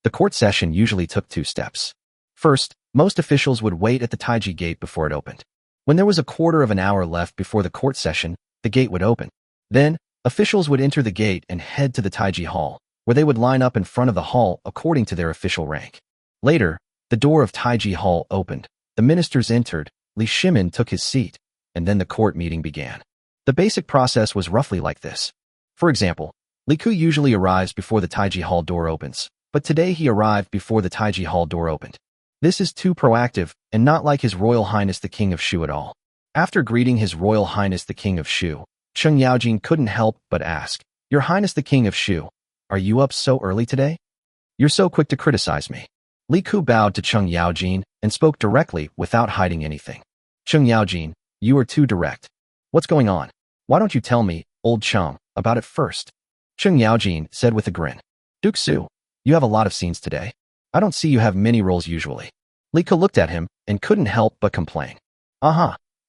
The court session usually took 2 steps. First, most officials would wait at the Taiji Gate before it opened. When there was a quarter of an hour left before the court session, the gate would open. Then, officials would enter the gate and head to the Taiji Hall, where they would line up in front of the hall according to their official rank. Later, the door of Taiji Hall opened, the ministers entered, Li Shimin took his seat, and then the court meeting began. The basic process was roughly like this. For example, Li Ku usually arrives before the Taiji Hall door opens, but today he arrived before the Taiji Hall door opened. This is too proactive and not like His Royal Highness the King of Shu at all. After greeting His Royal Highness the King of Shu, Cheng Yaojin couldn't help but ask, Your Highness the King of Shu, are you up so early today? You're so quick to criticize me. Li Ku bowed to Cheng Yaojin and spoke directly without hiding anything. Cheng Yaojin, you are too direct. What's going on? Why don't you tell me, old Cheng, about it first? Cheng Yaojin said with a grin. Duke Su, you have a lot of scenes today. I don't see you have many roles usually. Li Ku looked at him and couldn't help but complain.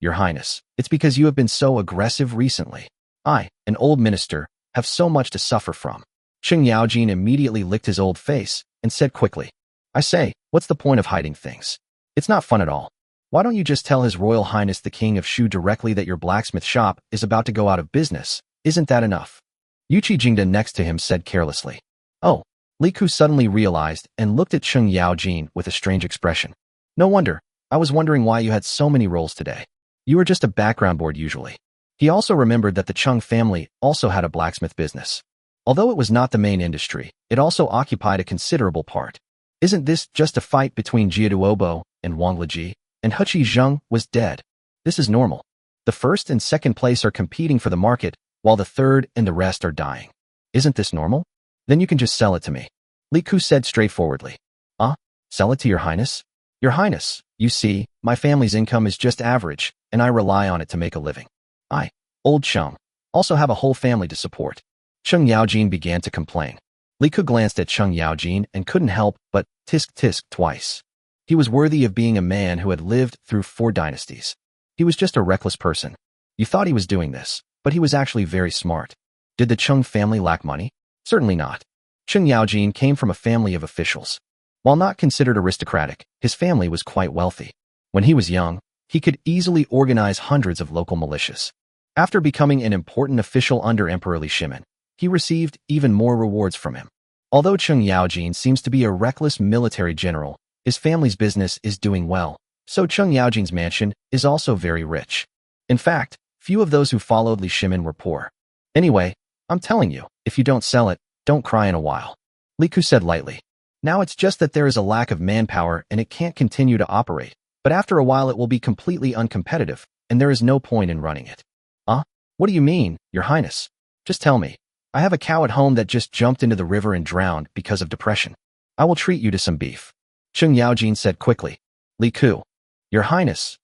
Your Highness, it's because you have been so aggressive recently. I, an old minister, have so much to suffer from. Cheng Yaojin immediately licked his old face and said quickly, I say, what's the point of hiding things? It's not fun at all. Why don't you just tell His Royal Highness the King of Shu directly that your blacksmith shop is about to go out of business? Isn't that enough? Yuchi Jingda next to him said carelessly. Oh, Li Ku suddenly realized and looked at Cheng Yaojin with a strange expression. No wonder, I was wondering why you had so many roles today. You were just a background board usually. He also remembered that the Cheng family also had a blacksmith business. Although it was not the main industry, it also occupied a considerable part. Isn't this just a fight between Jieduobo and Wang Leji, and Heqi Zheng was dead? This is normal. The first and second place are competing for the market, while the third and the rest are dying. Isn't this normal? Then you can just sell it to me. Li Ku said straightforwardly. Sell it to Your Highness? Your Highness, you see, my family's income is just average, and I rely on it to make a living. I, old Cheng, also have a whole family to support. Cheng Yaojin began to complain. Li Ku glanced at Cheng Yaojin and couldn't help but tisk twice. He was worthy of being a man who had lived through 4 dynasties. He was just a reckless person. You thought he was doing this, but he was actually very smart. Did the Cheng family lack money? Certainly not. Cheng Yaojin came from a family of officials. While not considered aristocratic, his family was quite wealthy. When he was young, he could easily organize hundreds of local militias. After becoming an important official under Emperor Li Shimin, he received even more rewards from him. Although Cheng Yaojin seems to be a reckless military general, his family's business is doing well, so Cheng Yaojin's mansion is also very rich. In fact, few of those who followed Li Shimin were poor. Anyway, I'm telling you, if you don't sell it, don't cry in a while. Li Ku said lightly. Now it's just that there is a lack of manpower and it can't continue to operate, but after a while it will be completely uncompetitive, and there is no point in running it. What do you mean, Your Highness? Just tell me. I have a cow at home that just jumped into the river and drowned because of depression. I will treat you to some beef. Cheng Yaojin said quickly. Li Ku. Your Highness,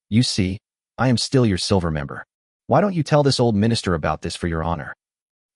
you see, I am still your silver member. Why don't you tell this old minister about this for your honor?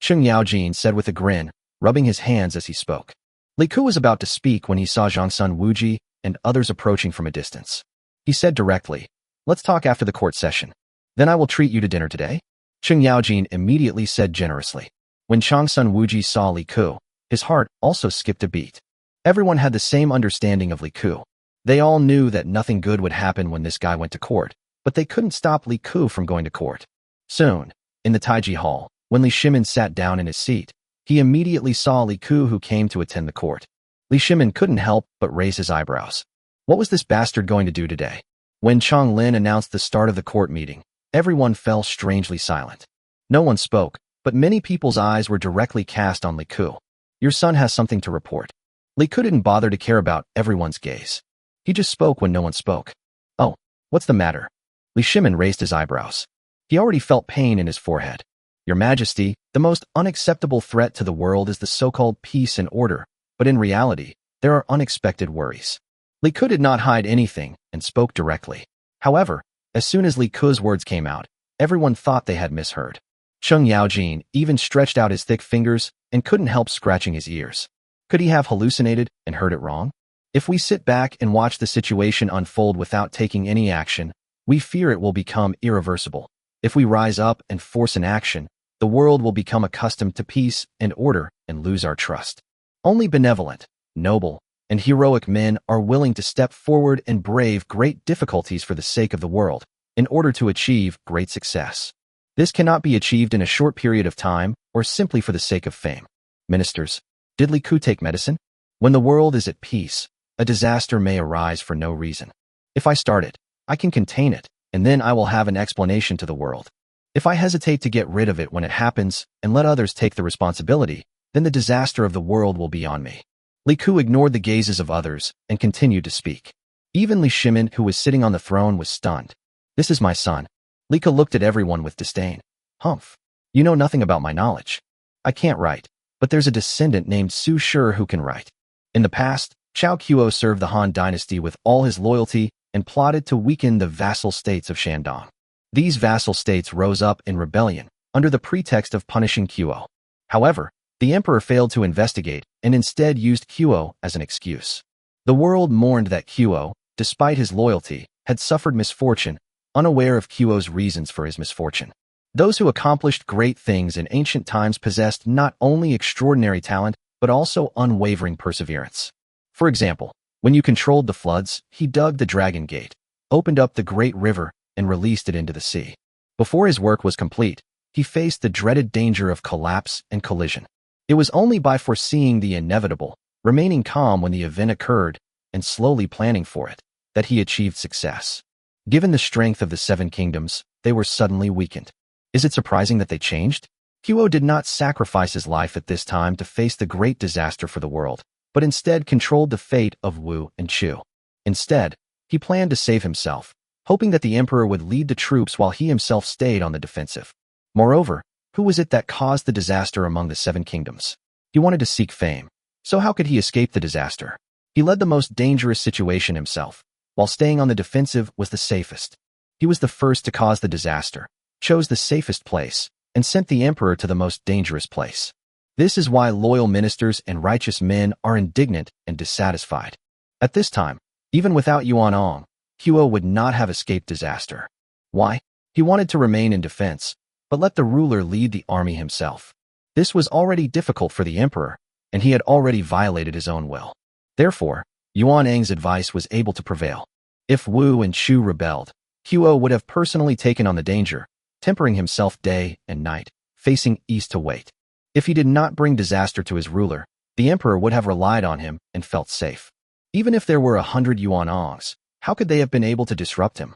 Cheng Yaojin said with a grin, rubbing his hands as he spoke. Li Ku was about to speak when he saw Zhangsun Wuji and others approaching from a distance. He said directly, let's talk after the court session. Then I will treat you to dinner today. Cheng Yaojin immediately said generously. When Zhangsun Wuji saw Li Ku, his heart also skipped a beat. Everyone had the same understanding of Li Ku. They all knew that nothing good would happen when this guy went to court, but they couldn't stop Li Ku from going to court. Soon, In the Taiji Hall, when Li Shimin sat down in his seat, he immediately saw Li Ku, who came to attend the court. Li Shimin couldn't help but raise his eyebrows. What was this bastard going to do today? When Chang Lin announced the start of the court meeting, everyone fell strangely silent. No one spoke, but many people's eyes were directly cast on Li Ku. Your son has something to report. Li Ku didn't bother to care about everyone's gaze. He just spoke when no one spoke. Oh, what's the matter? Li Shimin raised his eyebrows. He already felt pain in his forehead. Your Majesty, the most unacceptable threat to the world is the so-called peace and order, but in reality, there are unexpected worries. Li Ku did not hide anything and spoke directly. However, as soon as Li Ku's words came out, everyone thought they had misheard. Cheng Yaojin even stretched out his thick fingers and couldn't help scratching his ears. Could he have hallucinated and heard it wrong? If we sit back and watch the situation unfold without taking any action, we fear it will become irreversible. If we rise up and force an action, the world will become accustomed to peace and order and lose our trust. Only benevolent, noble, and heroic men are willing to step forward and brave great difficulties for the sake of the world, in order to achieve great success. This cannot be achieved in a short period of time or simply for the sake of fame. Ministers, did Li Ku take medicine? When the world is at peace, a disaster may arise for no reason. If I start it, I can contain it, and then I will have an explanation to the world. If I hesitate to get rid of it when it happens and let others take the responsibility, then the disaster of the world will be on me. Li Ku ignored the gazes of others and continued to speak. Even Li Shimin, who was sitting on the throne, was stunned. This is my son. Li Ku looked at everyone with disdain. Humph. You know nothing about my knowledge. I can't write, but there's a descendant named Su Shi who can write. In the past, Chao Kuo served the Han dynasty with all his loyalty and plotted to weaken the vassal states of Shandong. These vassal states rose up in rebellion under the pretext of punishing Kuo. However, the emperor failed to investigate and instead used Kuo as an excuse. The world mourned that Kuo, despite his loyalty, had suffered misfortune, unaware of Kuo's reasons for his misfortune. Those who accomplished great things in ancient times possessed not only extraordinary talent, but also unwavering perseverance. For example, when you controlled the floods, he dug the Dragon Gate, opened up the great river, and released it into the sea. Before his work was complete, he faced the dreaded danger of collapse and collision. It was only by foreseeing the inevitable, remaining calm when the event occurred, and slowly planning for it, that he achieved success. Given the strength of the Seven Kingdoms, they were suddenly weakened. Is it surprising that they changed? Kuo did not sacrifice his life at this time to face the great disaster for the world, but instead controlled the fate of Wu and Chu. Instead, he planned to save himself, hoping that the emperor would lead the troops while he himself stayed on the defensive. Moreover, who was it that caused the disaster among the Seven Kingdoms? He wanted to seek fame, so how could he escape the disaster? He led the most dangerous situation himself, while staying on the defensive was the safest. He was the first to cause the disaster, chose the safest place, and sent the emperor to the most dangerous place. This is why loyal ministers and righteous men are indignant and dissatisfied. At this time, even without Yuan Ong, Kuo would not have escaped disaster. Why? He wanted to remain in defense, but let the ruler lead the army himself. This was already difficult for the emperor, and he had already violated his own will. Therefore, Yuan Ang's advice was able to prevail. If Wu and Chu rebelled, Kuo would have personally taken on the danger, tempering himself day and night, facing east to wait. If he did not bring disaster to his ruler, the emperor would have relied on him and felt safe. Even if there were 100 Yuan Ongs, how could they have been able to disrupt him?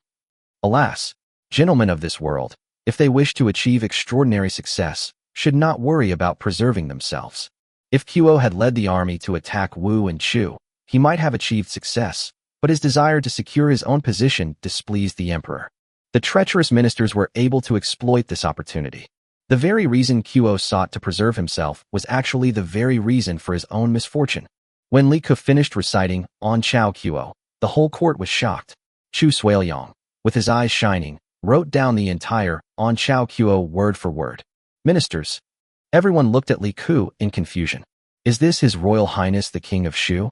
Alas, gentlemen of this world, if they wish to achieve extraordinary success, should not worry about preserving themselves. If Kuo had led the army to attack Wu and Chu, he might have achieved success, but his desire to secure his own position displeased the emperor. The treacherous ministers were able to exploit this opportunity. The very reason Kuo sought to preserve himself was actually the very reason for his own misfortune. When Li Ku finished reciting On Chao Kuo, the whole court was shocked. Chu Suiliang, with his eyes shining, wrote down the entire On Chao Kuo word for word. Ministers. Everyone looked at Li Ku in confusion. Is this His Royal Highness the King of Shu?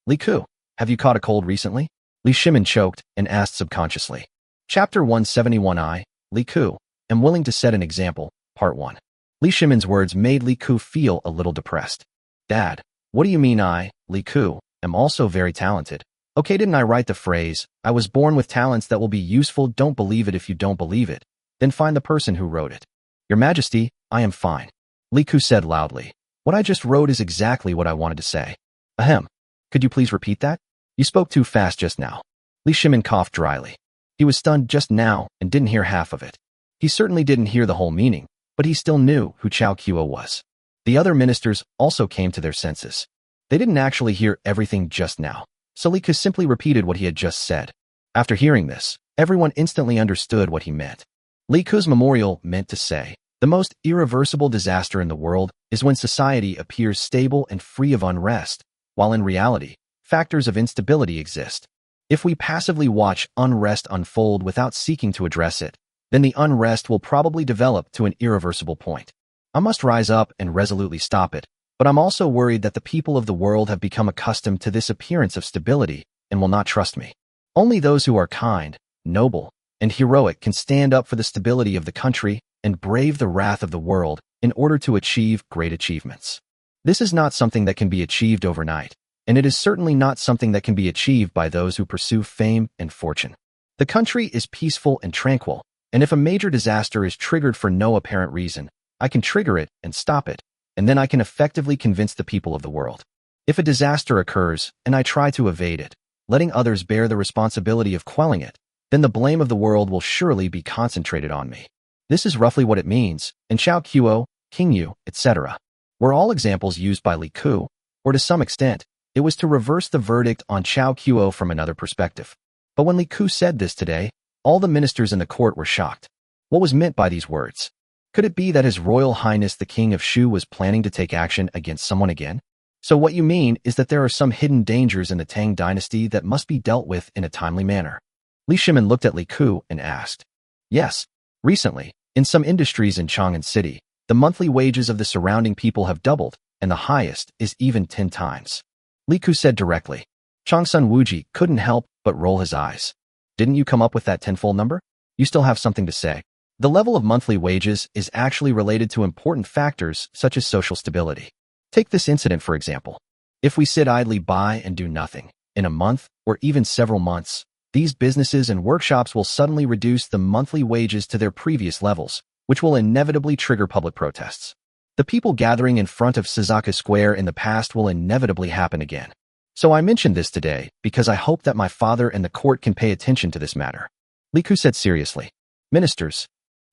Li Ku, have you caught a cold recently? Li Shimin choked and asked subconsciously. Chapter 171 Li Ku, am willing to set an example, Part 1. Li Shimin's words made Li Ku feel a little depressed. Dad, what do you mean Li Ku, am also very talented? Okay, didn't I write the phrase, I was born with talents that will be useful, don't believe it if you don't believe it. Then find the person who wrote it. Your Majesty, I am fine. Li Ku said loudly. What I just wrote is exactly what I wanted to say. Ahem. Could you please repeat that? You spoke too fast just now. Li Shimin coughed dryly. He was stunned just now and didn't hear half of it. He certainly didn't hear the whole meaning, but he still knew who Chao Kuo was. The other ministers also came to their senses. They didn't actually hear everything just now, so Li Ku simply repeated what he had just said. After hearing this, everyone instantly understood what he meant. Li Ku's memorial meant to say, the most irreversible disaster in the world is when society appears stable and free of unrest, while in reality, factors of instability exist. If we passively watch unrest unfold without seeking to address it, then the unrest will probably develop to an irreversible point. I must rise up and resolutely stop it, but I'm also worried that the people of the world have become accustomed to this appearance of stability and will not trust me. Only those who are kind, noble, and heroic can stand up for the stability of the country and brave the wrath of the world in order to achieve great achievements. This is not something that can be achieved overnight, and it is certainly not something that can be achieved by those who pursue fame and fortune. The country is peaceful and tranquil, and if a major disaster is triggered for no apparent reason, I can trigger it and stop it, and then I can effectively convince the people of the world. If a disaster occurs and I try to evade it, letting others bear the responsibility of quelling it, then the blame of the world will surely be concentrated on me. This is roughly what it means, and Chao Kuo, King Yu, etc. were all examples used by Li Ku, or to some extent, it was to reverse the verdict on Chao Kuo from another perspective. But when Li Ku said this today, all the ministers in the court were shocked. What was meant by these words? Could it be that His Royal Highness the King of Shu was planning to take action against someone again? So what you mean is that there are some hidden dangers in the Tang dynasty that must be dealt with in a timely manner. Li Shimin looked at Li Ku and asked. Yes. Recently, in some industries in Chang'an City, the monthly wages of the surrounding people have doubled, and the highest is even 10 times. Li Ku said directly. Changsun Wuji couldn't help but roll his eyes. Didn't you come up with that tenfold number? You still have something to say. The level of monthly wages is actually related to important factors such as social stability. Take this incident for example. If we sit idly by and do nothing, in a month or even several months, these businesses and workshops will suddenly reduce the monthly wages to their previous levels, which will inevitably trigger public protests. The people gathering in front of Suzaka Square in the past will inevitably happen again. So I mentioned this today because I hope that my father and the court can pay attention to this matter. Li Ku said seriously. Ministers,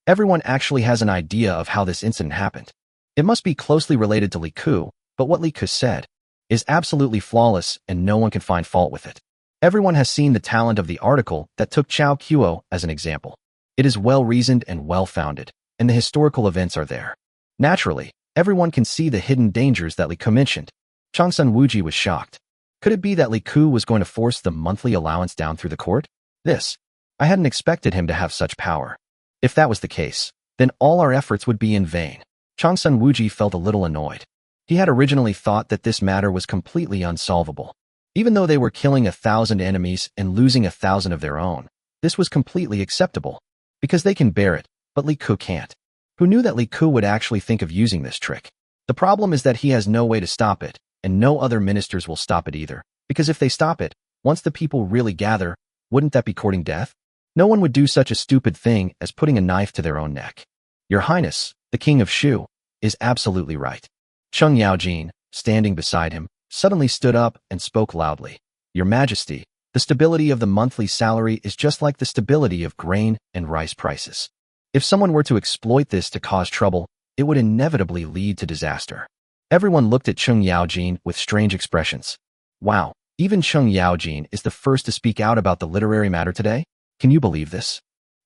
everyone actually has an idea of how this incident happened. It must be closely related to Li Ku, but what Li Ku said is absolutely flawless and no one can find fault with it. Everyone has seen the talent of the article that took Chao Kuo as an example. It is well-reasoned and well-founded, and the historical events are there. Naturally, everyone can see the hidden dangers that Li Ku mentioned. Changsun Wuji was shocked. Could it be that Li Ku was going to force the monthly allowance down through the court? I hadn't expected him to have such power. If that was the case, then all our efforts would be in vain. Changsun Wuji felt a little annoyed. He had originally thought that this matter was completely unsolvable. Even though they were killing 1,000 enemies and losing 1,000 of their own, this was completely acceptable. Because they can bear it, but Li Ku can't. Who knew that Li Ku would actually think of using this trick? The problem is that he has no way to stop it, and no other ministers will stop it either. Because if they stop it, once the people really gather, wouldn't that be courting death? No one would do such a stupid thing as putting a knife to their own neck. Your Highness, the King of Shu, is absolutely right. Cheng Yaojin, standing beside him, suddenly stood up and spoke loudly. Your Majesty, the stability of the monthly salary is just like the stability of grain and rice prices. If someone were to exploit this to cause trouble, it would inevitably lead to disaster. Everyone looked at Cheng Yaojin with strange expressions. Wow, even Cheng Yaojin is the first to speak out about the literary matter today? Can you believe this?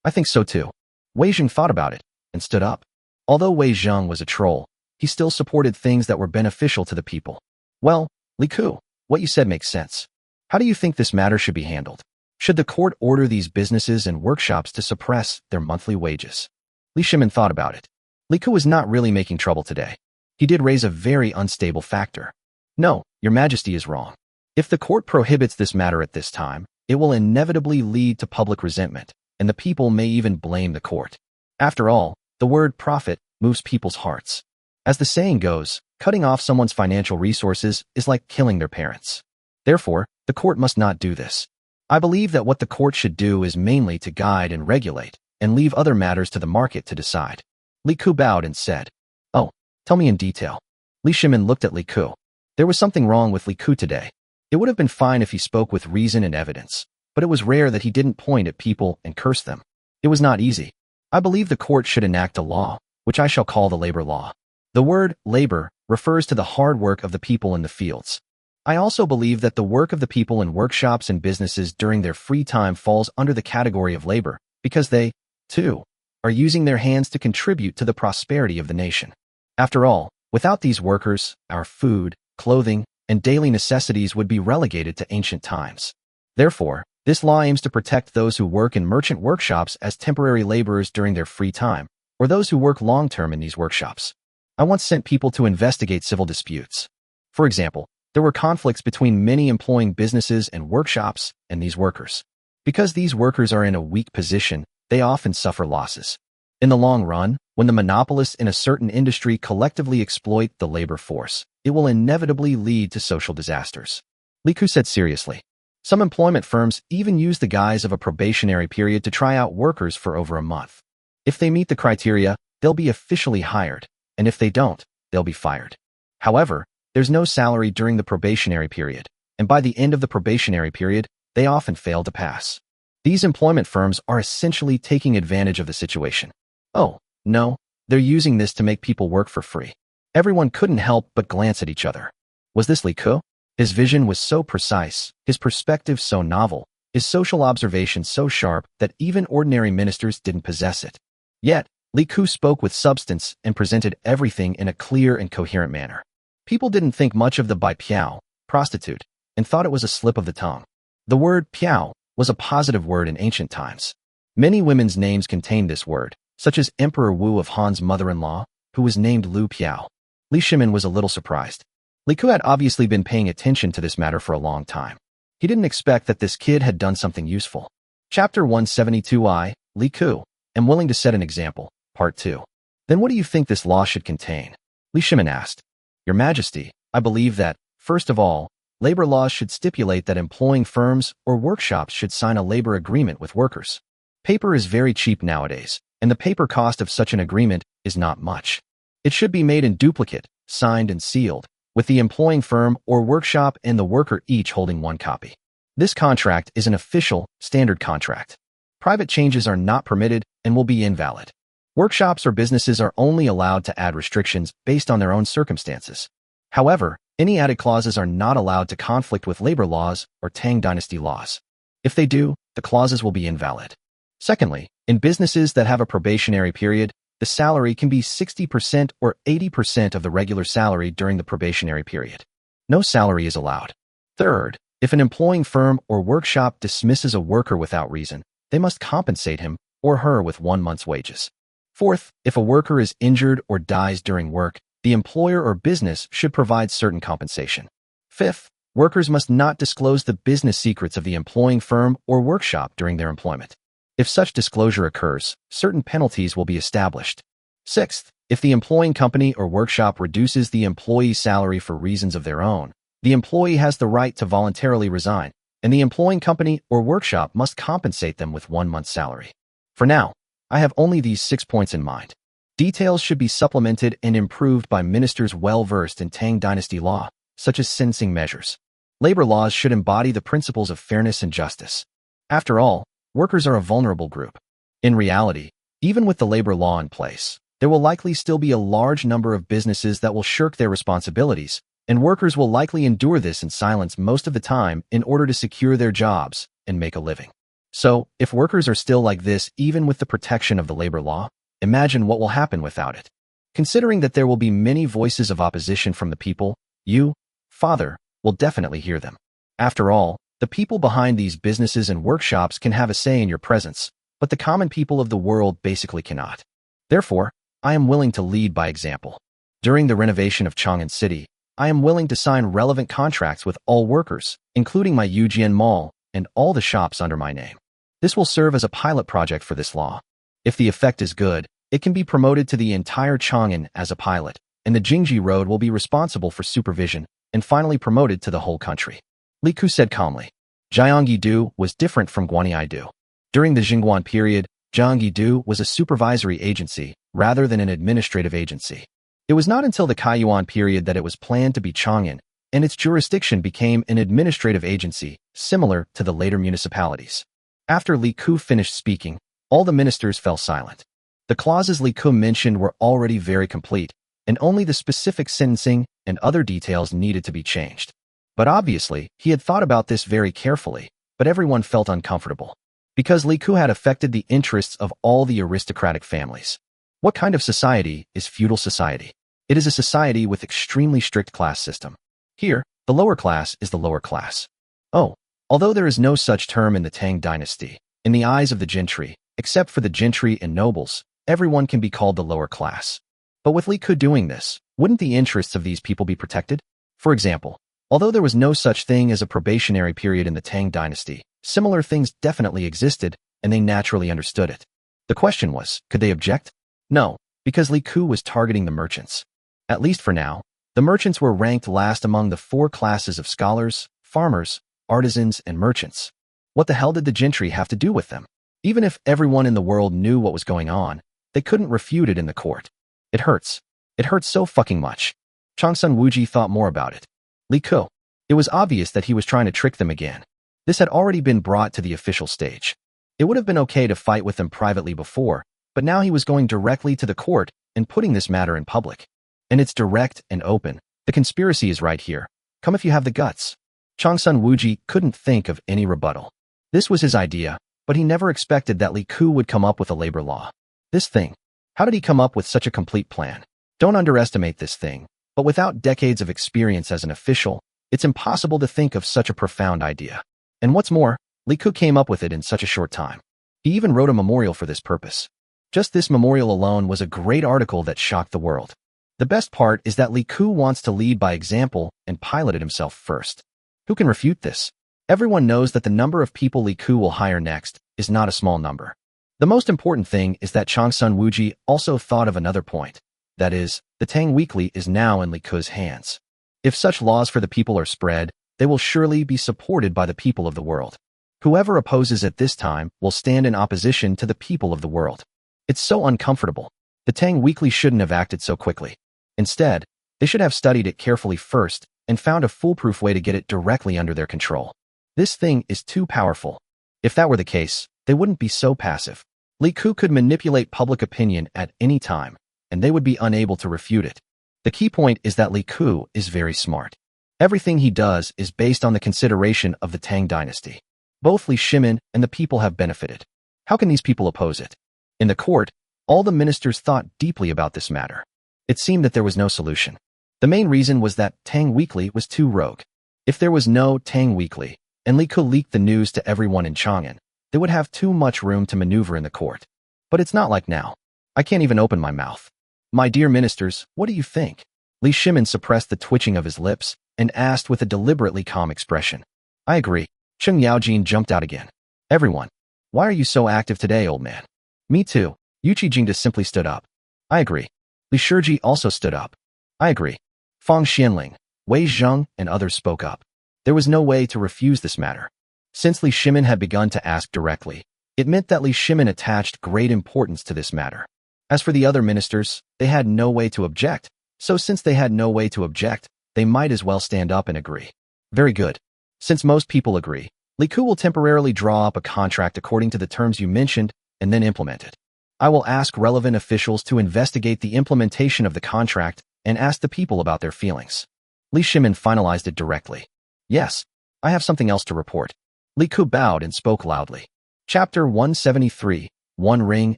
I think so too. Wei Zheng thought about it and stood up. Although Wei Zheng was a troll, he still supported things that were beneficial to the people. Well, Li Ku, what you said makes sense. How do you think this matter should be handled? Should the court order these businesses and workshops to suppress their monthly wages? Li Shimin thought about it. Li Ku was not really making trouble today. He did raise a very unstable factor. No, Your Majesty is wrong. If the court prohibits this matter at this time, it will inevitably lead to public resentment, and the people may even blame the court. After all, the word profit moves people's hearts. As the saying goes, cutting off someone's financial resources is like killing their parents. Therefore, the court must not do this. I believe that what the court should do is mainly to guide and regulate, and leave other matters to the market to decide. Li Ku bowed and said, "Oh, tell me in detail." Li Shimin looked at Li Ku. There was something wrong with Li Ku today. It would have been fine if he spoke with reason and evidence, but it was rare that he didn't point at people and curse them. It was not easy. I believe the court should enact a law, which I shall call the labor law. The word labor refers to the hard work of the people in the fields. I also believe that the work of the people in workshops and businesses during their free time falls under the category of labor, because they, too, are using their hands to contribute to the prosperity of the nation. After all, without these workers, our food, clothing, and daily necessities would be relegated to ancient times. Therefore, this law aims to protect those who work in merchant workshops as temporary laborers during their free time, or those who work long-term in these workshops. I once sent people to investigate civil disputes. For example, there were conflicts between many employing businesses and workshops and these workers. Because these workers are in a weak position, they often suffer losses. In the long run, when the monopolists in a certain industry collectively exploit the labor force, it will inevitably lead to social disasters. Li Ku said seriously. Some employment firms even use the guise of a probationary period to try out workers for over a month. If they meet the criteria, they'll be officially hired, and if they don't, they'll be fired. However, there's no salary during the probationary period, and by the end of the probationary period, they often fail to pass. These employment firms are essentially taking advantage of the situation. Oh, no, they're using this to make people work for free. Everyone couldn't help but glance at each other. Was this Li Ku? His vision was so precise, his perspective so novel, his social observation so sharp that even ordinary ministers didn't possess it. Yet, Li Ku spoke with substance and presented everything in a clear and coherent manner. People didn't think much of the bai piao, prostitute, and thought it was a slip of the tongue. The word piao was a positive word in ancient times. Many women's names contained this word, such as Emperor Wu of Han's mother-in-law, who was named Lu Piao. Li Shimin was a little surprised. Li Ku had obviously been paying attention to this matter for a long time. He didn't expect that this kid had done something useful. Chapter 172 I, Li Ku, am willing to set an example, Part 2. Then what do you think this law should contain? Li Shimin asked. Your Majesty, I believe that, first of all, labor laws should stipulate that employing firms or workshops should sign a labor agreement with workers. Paper is very cheap nowadays, and the paper cost of such an agreement is not much. It should be made in duplicate, signed and sealed, with the employing firm or workshop and the worker each holding one copy. This contract is an official, standard contract. Private changes are not permitted and will be invalid. Workshops or businesses are only allowed to add restrictions based on their own circumstances. However, any added clauses are not allowed to conflict with labor laws or Tang Dynasty laws. If they do, the clauses will be invalid. Secondly, in businesses that have a probationary period, the salary can be 60% or 80% of the regular salary during the probationary period. No salary is allowed. Third, if an employing firm or workshop dismisses a worker without reason, they must compensate him or her with 1 month's wages. Fourth, if a worker is injured or dies during work, the employer or business should provide certain compensation. Fifth, workers must not disclose the business secrets of the employing firm or workshop during their employment. If such disclosure occurs, certain penalties will be established. Sixth, if the employing company or workshop reduces the employee's salary for reasons of their own, the employee has the right to voluntarily resign, and the employing company or workshop must compensate them with 1 month's salary. For now, I have only these 6 points in mind. Details should be supplemented and improved by ministers well-versed in Tang Dynasty law, such as sentencing measures. Labor laws should embody the principles of fairness and justice. After all, workers are a vulnerable group. In reality, even with the labor law in place, there will likely still be a large number of businesses that will shirk their responsibilities, and workers will likely endure this in silence most of the time in order to secure their jobs and make a living. So, if workers are still like this even with the protection of the labor law, imagine what will happen without it. Considering that there will be many voices of opposition from the people, you, Father, will definitely hear them. After all, the people behind these businesses and workshops can have a say in your presence, but the common people of the world basically cannot. Therefore, I am willing to lead by example. During the renovation of Chang'an City, I am willing to sign relevant contracts with all workers, including my Yujian Mall and all the shops under my name. This will serve as a pilot project for this law. If the effect is good, it can be promoted to the entire Chang'an as a pilot, and the Jingji Road will be responsible for supervision, and finally promoted to the whole country. Li Ku said calmly. Jiangyi-do was different from Guanyi-do. During the Jingguan period, Zhang Yidu was a supervisory agency rather than an administrative agency. It was not until the Kaiyuan period that it was planned to be Chang'an, and its jurisdiction became an administrative agency, similar to the later municipalities. After Li Ku finished speaking, all the ministers fell silent. The clauses Li Ku mentioned were already very complete, and only the specific sentencing and other details needed to be changed. But obviously, he had thought about this very carefully, but everyone felt uncomfortable. Because Li Ku had affected the interests of all the aristocratic families. What kind of society is feudal society? It is a society with extremely strict class system. Here, the lower class is the lower class. Oh, although there is no such term in the Tang dynasty, in the eyes of the gentry, except for the gentry and nobles, everyone can be called the lower class. But with Li Ku doing this, wouldn't the interests of these people be protected? For example, although there was no such thing as a probationary period in the Tang dynasty, similar things definitely existed, and they naturally understood it. The question was, could they object? No, because Li Ku was targeting the merchants. At least for now, the merchants were ranked last among the 4 classes of scholars, farmers, artisans, and merchants. What the hell did the gentry have to do with them? Even if everyone in the world knew what was going on, they couldn't refute it in the court. It hurts. It hurts so fucking much. Changsun Wuji thought more about it. Li Ku. It was obvious that he was trying to trick them again. This had already been brought to the official stage. It would have been okay to fight with them privately before, but now he was going directly to the court and putting this matter in public. And it's direct and open. The conspiracy is right here. Come if you have the guts. Changsun Wuji couldn't think of any rebuttal. This was his idea, but he never expected that Li Ku would come up with a labor law. This thing. How did he come up with such a complete plan? Don't underestimate this thing, but without decades of experience as an official, it's impossible to think of such a profound idea. And what's more, Li Ku came up with it in such a short time. He even wrote a memorial for this purpose. Just this memorial alone was a great article that shocked the world. The best part is that Li Ku wants to lead by example and piloted himself first. Who can refute this? Everyone knows that the number of people Li Ku will hire next is not a small number. The most important thing is that Changsun Wuji also thought of another point. That is, the Tang Weekly is now in Li Ku's hands. If such laws for the people are spread, they will surely be supported by the people of the world. Whoever opposes at this time will stand in opposition to the people of the world. It's so uncomfortable. The Tang Weekly shouldn't have acted so quickly. Instead, they should have studied it carefully first and found a foolproof way to get it directly under their control. This thing is too powerful. If that were the case, they wouldn't be so passive. Li Ku could manipulate public opinion at any time, and they would be unable to refute it. The key point is that Li Ku is very smart. Everything he does is based on the consideration of the Tang dynasty. Both Li Shimin and the people have benefited. How can these people oppose it? In the court, all the ministers thought deeply about this matter. It seemed that there was no solution. The main reason was that Tang Weekly was too rogue. If there was no Tang Weekly, and Li Ku leaked the news to everyone in Chang'an, they would have too much room to maneuver in the court. But it's not like now. I can't even open my mouth. My dear ministers, what do you think? Li Shimin suppressed the twitching of his lips and asked with a deliberately calm expression. I agree. Cheng Yaojin jumped out again. Everyone. Why are you so active today, old man? Me too. Yuchi Jingda simply stood up. I agree. Li Shiji also stood up. I agree. Fang Xianling, Wei Zheng, and others spoke up. There was no way to refuse this matter. Since Li Shimin had begun to ask directly, it meant that Li Shimin attached great importance to this matter. As for the other ministers, they had no way to object, so since they had no way to object, they might as well stand up and agree. Very good. Since most people agree, Li Ku will temporarily draw up a contract according to the terms you mentioned and then implement it. I will ask relevant officials to investigate the implementation of the contract and ask the people about their feelings. Li Shimin finalized it directly. Yes, I have something else to report. Li Ku bowed and spoke loudly. Chapter 173, One Ring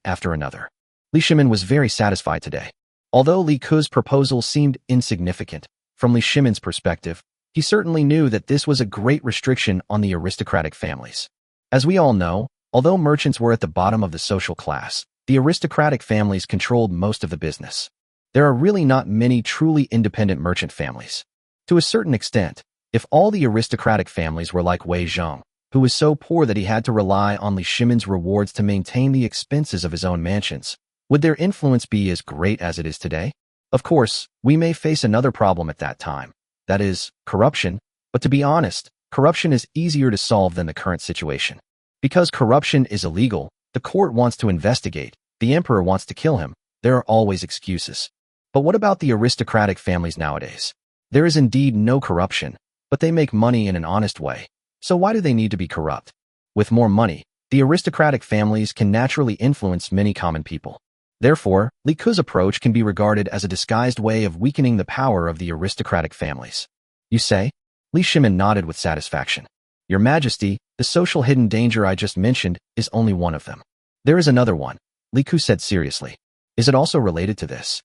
After Another. Li Shimin was very satisfied today. Although Li Ku's proposal seemed insignificant, from Li Shimin's perspective, he certainly knew that this was a great restriction on the aristocratic families. As we all know, although merchants were at the bottom of the social class, the aristocratic families controlled most of the business. There are really not many truly independent merchant families. To a certain extent, if all the aristocratic families were like Wei Zheng, who was so poor that he had to rely on Li Shimin's rewards to maintain the expenses of his own mansions, would their influence be as great as it is today? Of course, we may face another problem at that time. That is, corruption, but to be honest, corruption is easier to solve than the current situation. Because corruption is illegal, The court wants to investigate. The emperor wants to kill him. There are always excuses. But what about the aristocratic families nowadays? There is indeed no corruption, but they make money in an honest way. So why do they need to be corrupt? With more money, the aristocratic families can naturally influence many common people. Therefore, Li Ke's approach can be regarded as a disguised way of weakening the power of the aristocratic families. You say? Li Shimin nodded with satisfaction. Your Majesty, the social hidden danger I just mentioned is only one of them. There is another one, Li Ke said seriously. Is it also related to this?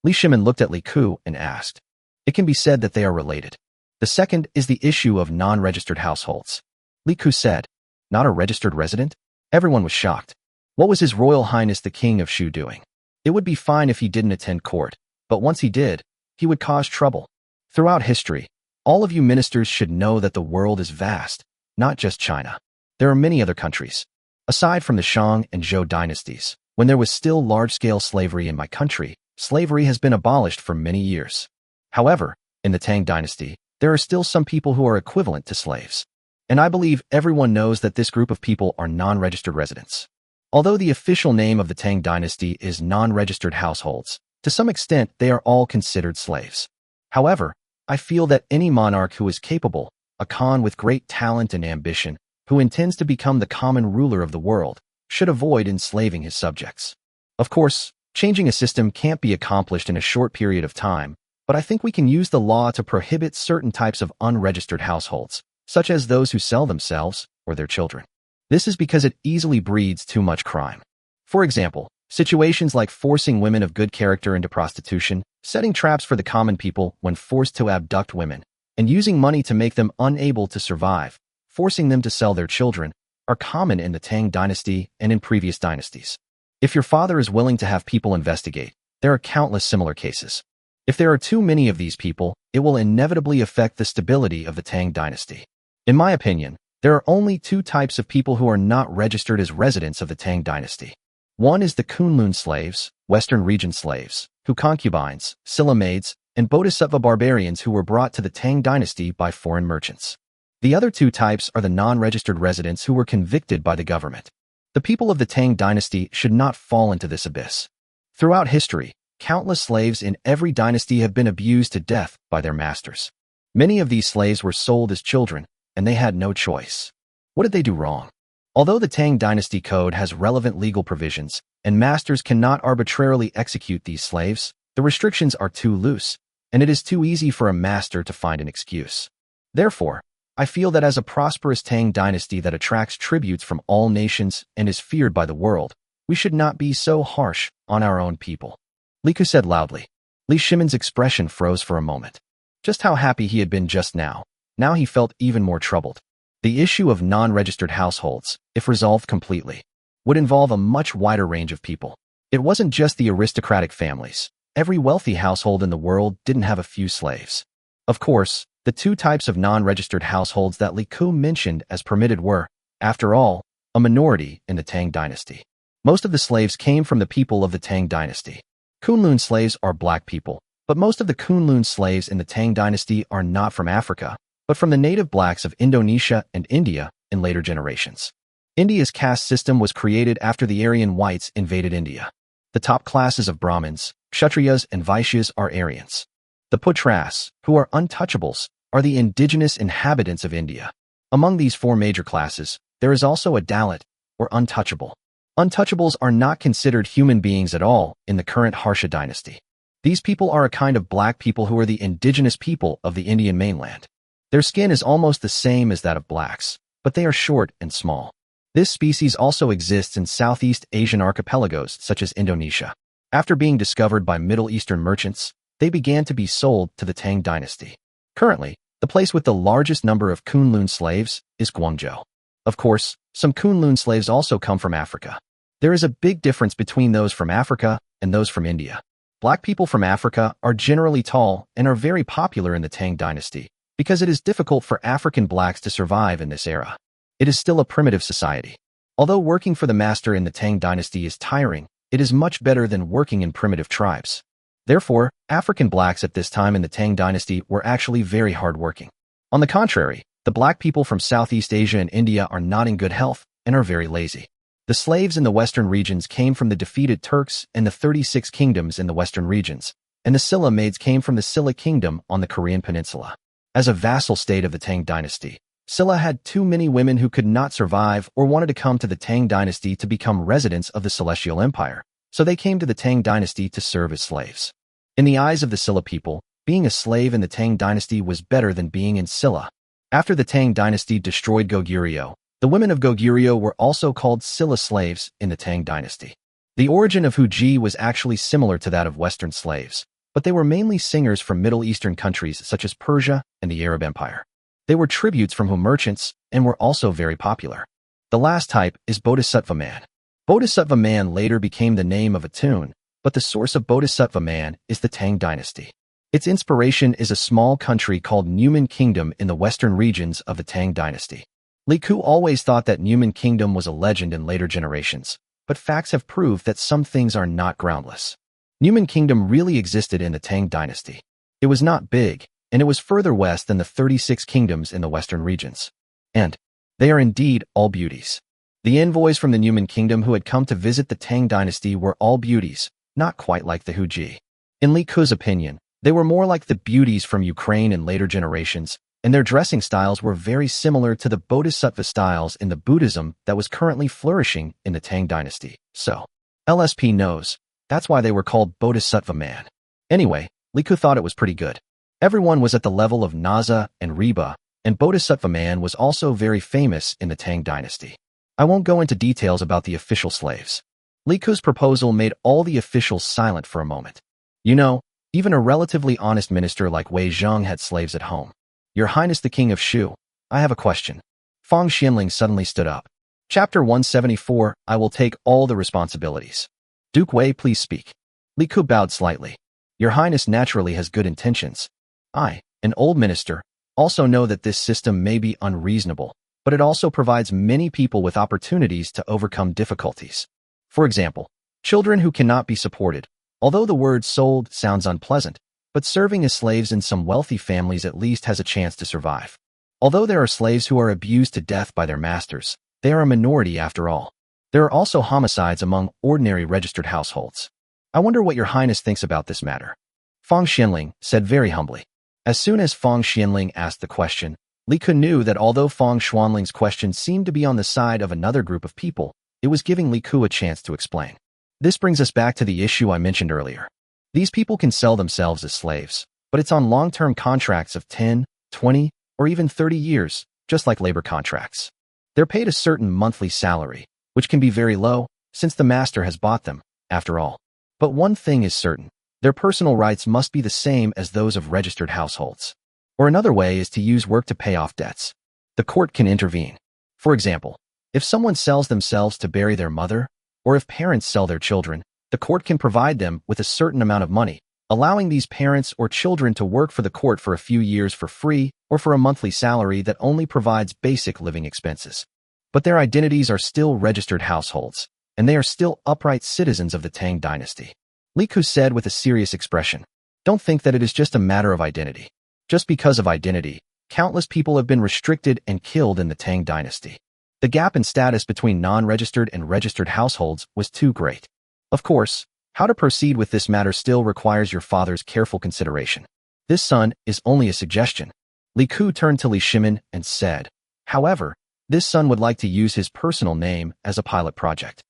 Li Shimin looked at Li Ke and asked. It can be said that they are related. The second is the issue of non-registered households. Li Ke said. Not a registered resident? Everyone was shocked. What was His Royal Highness the King of Shu doing? It would be fine if he didn't attend court, but once he did, he would cause trouble. Throughout history, all of you ministers should know that the world is vast, not just China. There are many other countries. Aside from the Shang and Zhou dynasties, when there was still large-scale slavery in my country, slavery has been abolished for many years. However, in the Tang dynasty, there are still some people who are equivalent to slaves. And I believe everyone knows that this group of people are non-registered residents. Although the official name of the Tang dynasty is non-registered households, to some extent they are all considered slaves. However, I feel that any monarch who is capable, a Khan with great talent and ambition, who intends to become the common ruler of the world, should avoid enslaving his subjects. Of course, changing a system can't be accomplished in a short period of time, but I think we can use the law to prohibit certain types of unregistered households, such as those who sell themselves or their children. This is because it easily breeds too much crime. For example, situations like forcing women of good character into prostitution, setting traps for the common people when forced to abduct women, and using money to make them unable to survive, forcing them to sell their children, are common in the Tang dynasty and in previous dynasties. If your father is willing to have people investigate, there are countless similar cases. If there are too many of these people, it will inevitably affect the stability of the Tang dynasty. In my opinion, there are only two types of people who are not registered as residents of the Tang dynasty. One is the Kunlun slaves, Western region slaves, who concubines, Silla maids, and Bodhisattva barbarians who were brought to the Tang dynasty by foreign merchants. The other two types are the non-registered residents who were convicted by the government. The people of the Tang dynasty should not fall into this abyss. Throughout history, countless slaves in every dynasty have been abused to death by their masters. Many of these slaves were sold as children, and they had no choice. What did they do wrong? Although the Tang dynasty code has relevant legal provisions, and masters cannot arbitrarily execute these slaves, the restrictions are too loose, and it is too easy for a master to find an excuse. Therefore, I feel that as a prosperous Tang dynasty that attracts tributes from all nations and is feared by the world, we should not be so harsh on our own people. Li Ke said loudly. Li Shimin's expression froze for a moment. Just how happy he had been just now. Now he felt even more troubled. The issue of non-registered households, if resolved completely, would involve a much wider range of people. It wasn't just the aristocratic families. Every wealthy household in the world didn't have a few slaves. Of course, the two types of non-registered households that Li Ke mentioned as permitted were, after all, a minority in the Tang dynasty. Most of the slaves came from the people of the Tang dynasty. Kunlun slaves are black people, but most of the Kunlun slaves in the Tang dynasty are not from Africa, but from the native blacks of Indonesia and India in later generations. India's caste system was created after the Aryan whites invaded India. The top classes of Brahmins, Kshatriyas, and Vaishyas are Aryans. The Putras, who are untouchables, are the indigenous inhabitants of India. Among these four major classes, there is also a Dalit, or untouchable. Untouchables are not considered human beings at all in the current Harsha dynasty. These people are a kind of black people who are the indigenous people of the Indian mainland. Their skin is almost the same as that of blacks, but they are short and small. This species also exists in Southeast Asian archipelagos such as Indonesia. After being discovered by Middle Eastern merchants, they began to be sold to the Tang dynasty. Currently, the place with the largest number of Kunlun slaves is Guangzhou. Of course, some Kunlun slaves also come from Africa. There is a big difference between those from Africa and those from India. Black people from Africa are generally tall and are very popular in the Tang dynasty, because it is difficult for African blacks to survive in this era. It is still a primitive society. Although working for the master in the Tang dynasty is tiring, it is much better than working in primitive tribes. Therefore, African blacks at this time in the Tang dynasty were actually very hardworking. On the contrary, the black people from Southeast Asia and India are not in good health and are very lazy. The slaves in the western regions came from the defeated Turks and the 36 kingdoms in the western regions, and the Silla maids came from the Silla kingdom on the Korean peninsula. As a vassal state of the Tang dynasty, Silla had too many women who could not survive or wanted to come to the Tang dynasty to become residents of the Celestial Empire, so they came to the Tang dynasty to serve as slaves. In the eyes of the Silla people, being a slave in the Tang dynasty was better than being in Silla. After the Tang dynasty destroyed Goguryeo, the women of Goguryeo were also called Silla slaves in the Tang dynasty. The origin of Huji was actually similar to that of Western slaves, but they were mainly singers from Middle Eastern countries such as Persia and the Arab Empire. They were tributes from merchants and were also very popular. The last type is Bodhisattva man. Bodhisattva man later became the name of a tune, but the source of Bodhisattva man is the Tang dynasty. Its inspiration is a small country called Newman Kingdom in the western regions of the Tang dynasty. Li Ku always thought that Newman Kingdom was a legend in later generations, but facts have proved that some things are not groundless. Newman Kingdom really existed in the Tang dynasty. It was not big, and it was further west than the 36 kingdoms in the western regions. And they are indeed all beauties. The envoys from the Newman Kingdom who had come to visit the Tang dynasty were all beauties, not quite like the Huji. In Li Ku's opinion, they were more like the beauties from Ukraine in later generations, and their dressing styles were very similar to the Bodhisattva styles in the Buddhism that was currently flourishing in the Tang dynasty. So, LSP knows, that's why they were called Bodhisattva man. Anyway, Li Ku thought it was pretty good. Everyone was at the level of Naza and Reba, and Bodhisattva man was also very famous in the Tang dynasty. I won't go into details about the official slaves. Li Ku's proposal made all the officials silent for a moment. You know, even a relatively honest minister like Wei Zheng had slaves at home. Your Highness the King of Shu, I have a question. Fang Xianling suddenly stood up. Chapter 174, I will take all the responsibilities. Duke Wei, please speak. Li Ku bowed slightly. Your Highness naturally has good intentions. I, an old minister, also know that this system may be unreasonable, but it also provides many people with opportunities to overcome difficulties. For example, children who cannot be supported. Although the word sold sounds unpleasant, but serving as slaves in some wealthy families at least has a chance to survive. Although there are slaves who are abused to death by their masters, they are a minority after all. There are also homicides among ordinary registered households. I wonder what your Highness thinks about this matter. Fang Xianling said very humbly. As soon as Fang Xianling asked the question, Li Ku knew that although Fang Xuanling's question seemed to be on the side of another group of people, it was giving Li Ku a chance to explain. This brings us back to the issue I mentioned earlier. These people can sell themselves as slaves, but it's on long-term contracts of 10, 20, or even 30 years, just like labor contracts. They're paid a certain monthly salary, which can be very low, since the master has bought them, after all. But one thing is certain. Their personal rights must be the same as those of registered households. Or another way is to use work to pay off debts. The court can intervene. For example, if someone sells themselves to bury their mother, or if parents sell their children, the court can provide them with a certain amount of money, allowing these parents or children to work for the court for a few years for free or for a monthly salary that only provides basic living expenses. But their identities are still registered households, and they are still upright citizens of the Tang dynasty. Li Ku said with a serious expression, don't think that it is just a matter of identity. Just because of identity, countless people have been restricted and killed in the Tang dynasty. The gap in status between non-registered and registered households was too great. Of course, how to proceed with this matter still requires your father's careful consideration. This, son, is only a suggestion. Li Ku turned to Li Shimin and said, however, this son would like to use his personal name as a pilot project.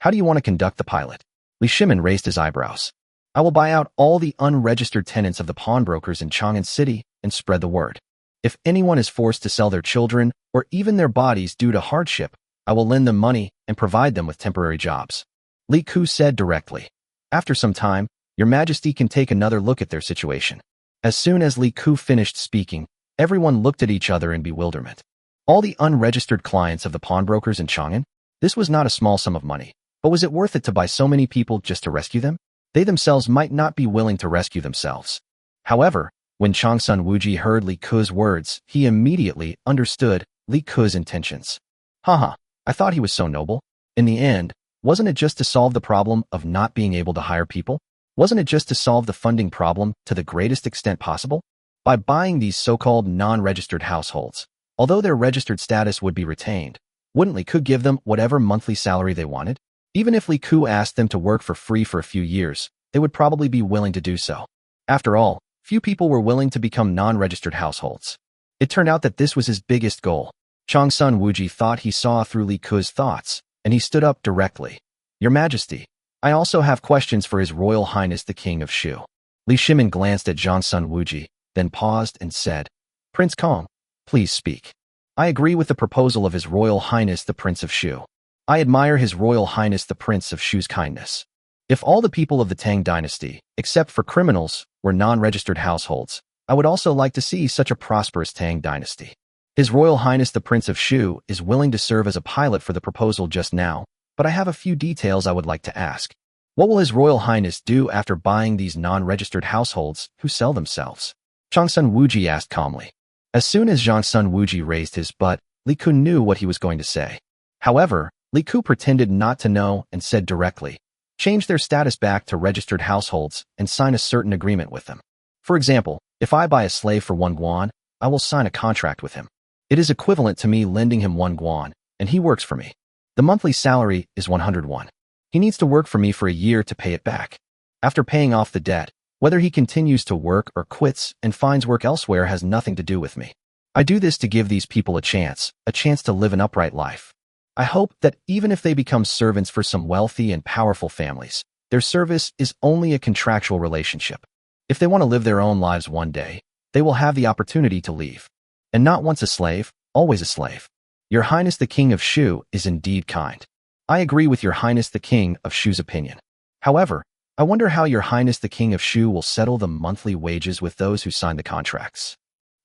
How do you want to conduct the pilot? Li Shimin raised his eyebrows. I will buy out all the unregistered tenants of the pawnbrokers in Chang'an City and spread the word. If anyone is forced to sell their children or even their bodies due to hardship, I will lend them money and provide them with temporary jobs. Li Ku said directly. After some time, your Majesty can take another look at their situation. As soon as Li Ku finished speaking, everyone looked at each other in bewilderment. All the unregistered clients of the pawnbrokers in Chang'an? This was not a small sum of money. But was it worth it to buy so many people just to rescue them? They themselves might not be willing to rescue themselves. However, when Changsun Wuji heard Li Ku's words, he immediately understood Li Ku's intentions. Haha, I thought he was so noble. In the end, wasn't it just to solve the problem of not being able to hire people? Wasn't it just to solve the funding problem to the greatest extent possible? By buying these so-called non-registered households, although their registered status would be retained, Wouldn't Li Ku give them whatever monthly salary they wanted? Even if Li Ku asked them to work for free for a few years, they would probably be willing to do so. After all, few people were willing to become non-registered households. It turned out that this was his biggest goal. Chong Sun Wuji thought he saw through Li Ku's thoughts, and he stood up directly. Your Majesty, I also have questions for His Royal Highness the King of Shu. Li Shimin glanced at Zhang Sun Wuji, then paused and said, Prince Kong, please speak. I agree with the proposal of His Royal Highness the Prince of Shu. I admire His Royal Highness the Prince of Shu's kindness. If all the people of the Tang dynasty, except for criminals, were non-registered households, I would also like to see such a prosperous Tang dynasty. His Royal Highness the Prince of Shu is willing to serve as a pilot for the proposal just now, but I have a few details I would like to ask. What will His Royal Highness do after buying these non-registered households who sell themselves? Zhang Sun Wuji asked calmly. As soon as Zhang Sun Wuji raised his butt, Li Ku knew what he was going to say. However, Li Ku pretended not to know and said directly, change their status back to registered households and sign a certain agreement with them. For example, if I buy a slave for 1 guan, I will sign a contract with him. It is equivalent to me lending him 1 guan, and he works for me. The monthly salary is 100 won. He needs to work for me for a year to pay it back. After paying off the debt, whether he continues to work or quits and finds work elsewhere has nothing to do with me. I do this to give these people a chance to live an upright life. I hope that even if they become servants for some wealthy and powerful families, their service is only a contractual relationship. If they want to live their own lives one day, they will have the opportunity to leave. And not once a slave, always a slave. Your Highness the King of Shu is indeed kind. I agree with Your Highness the King of Shu's opinion. However, I wonder how Your Highness the King of Shu will settle the monthly wages with those who sign the contracts.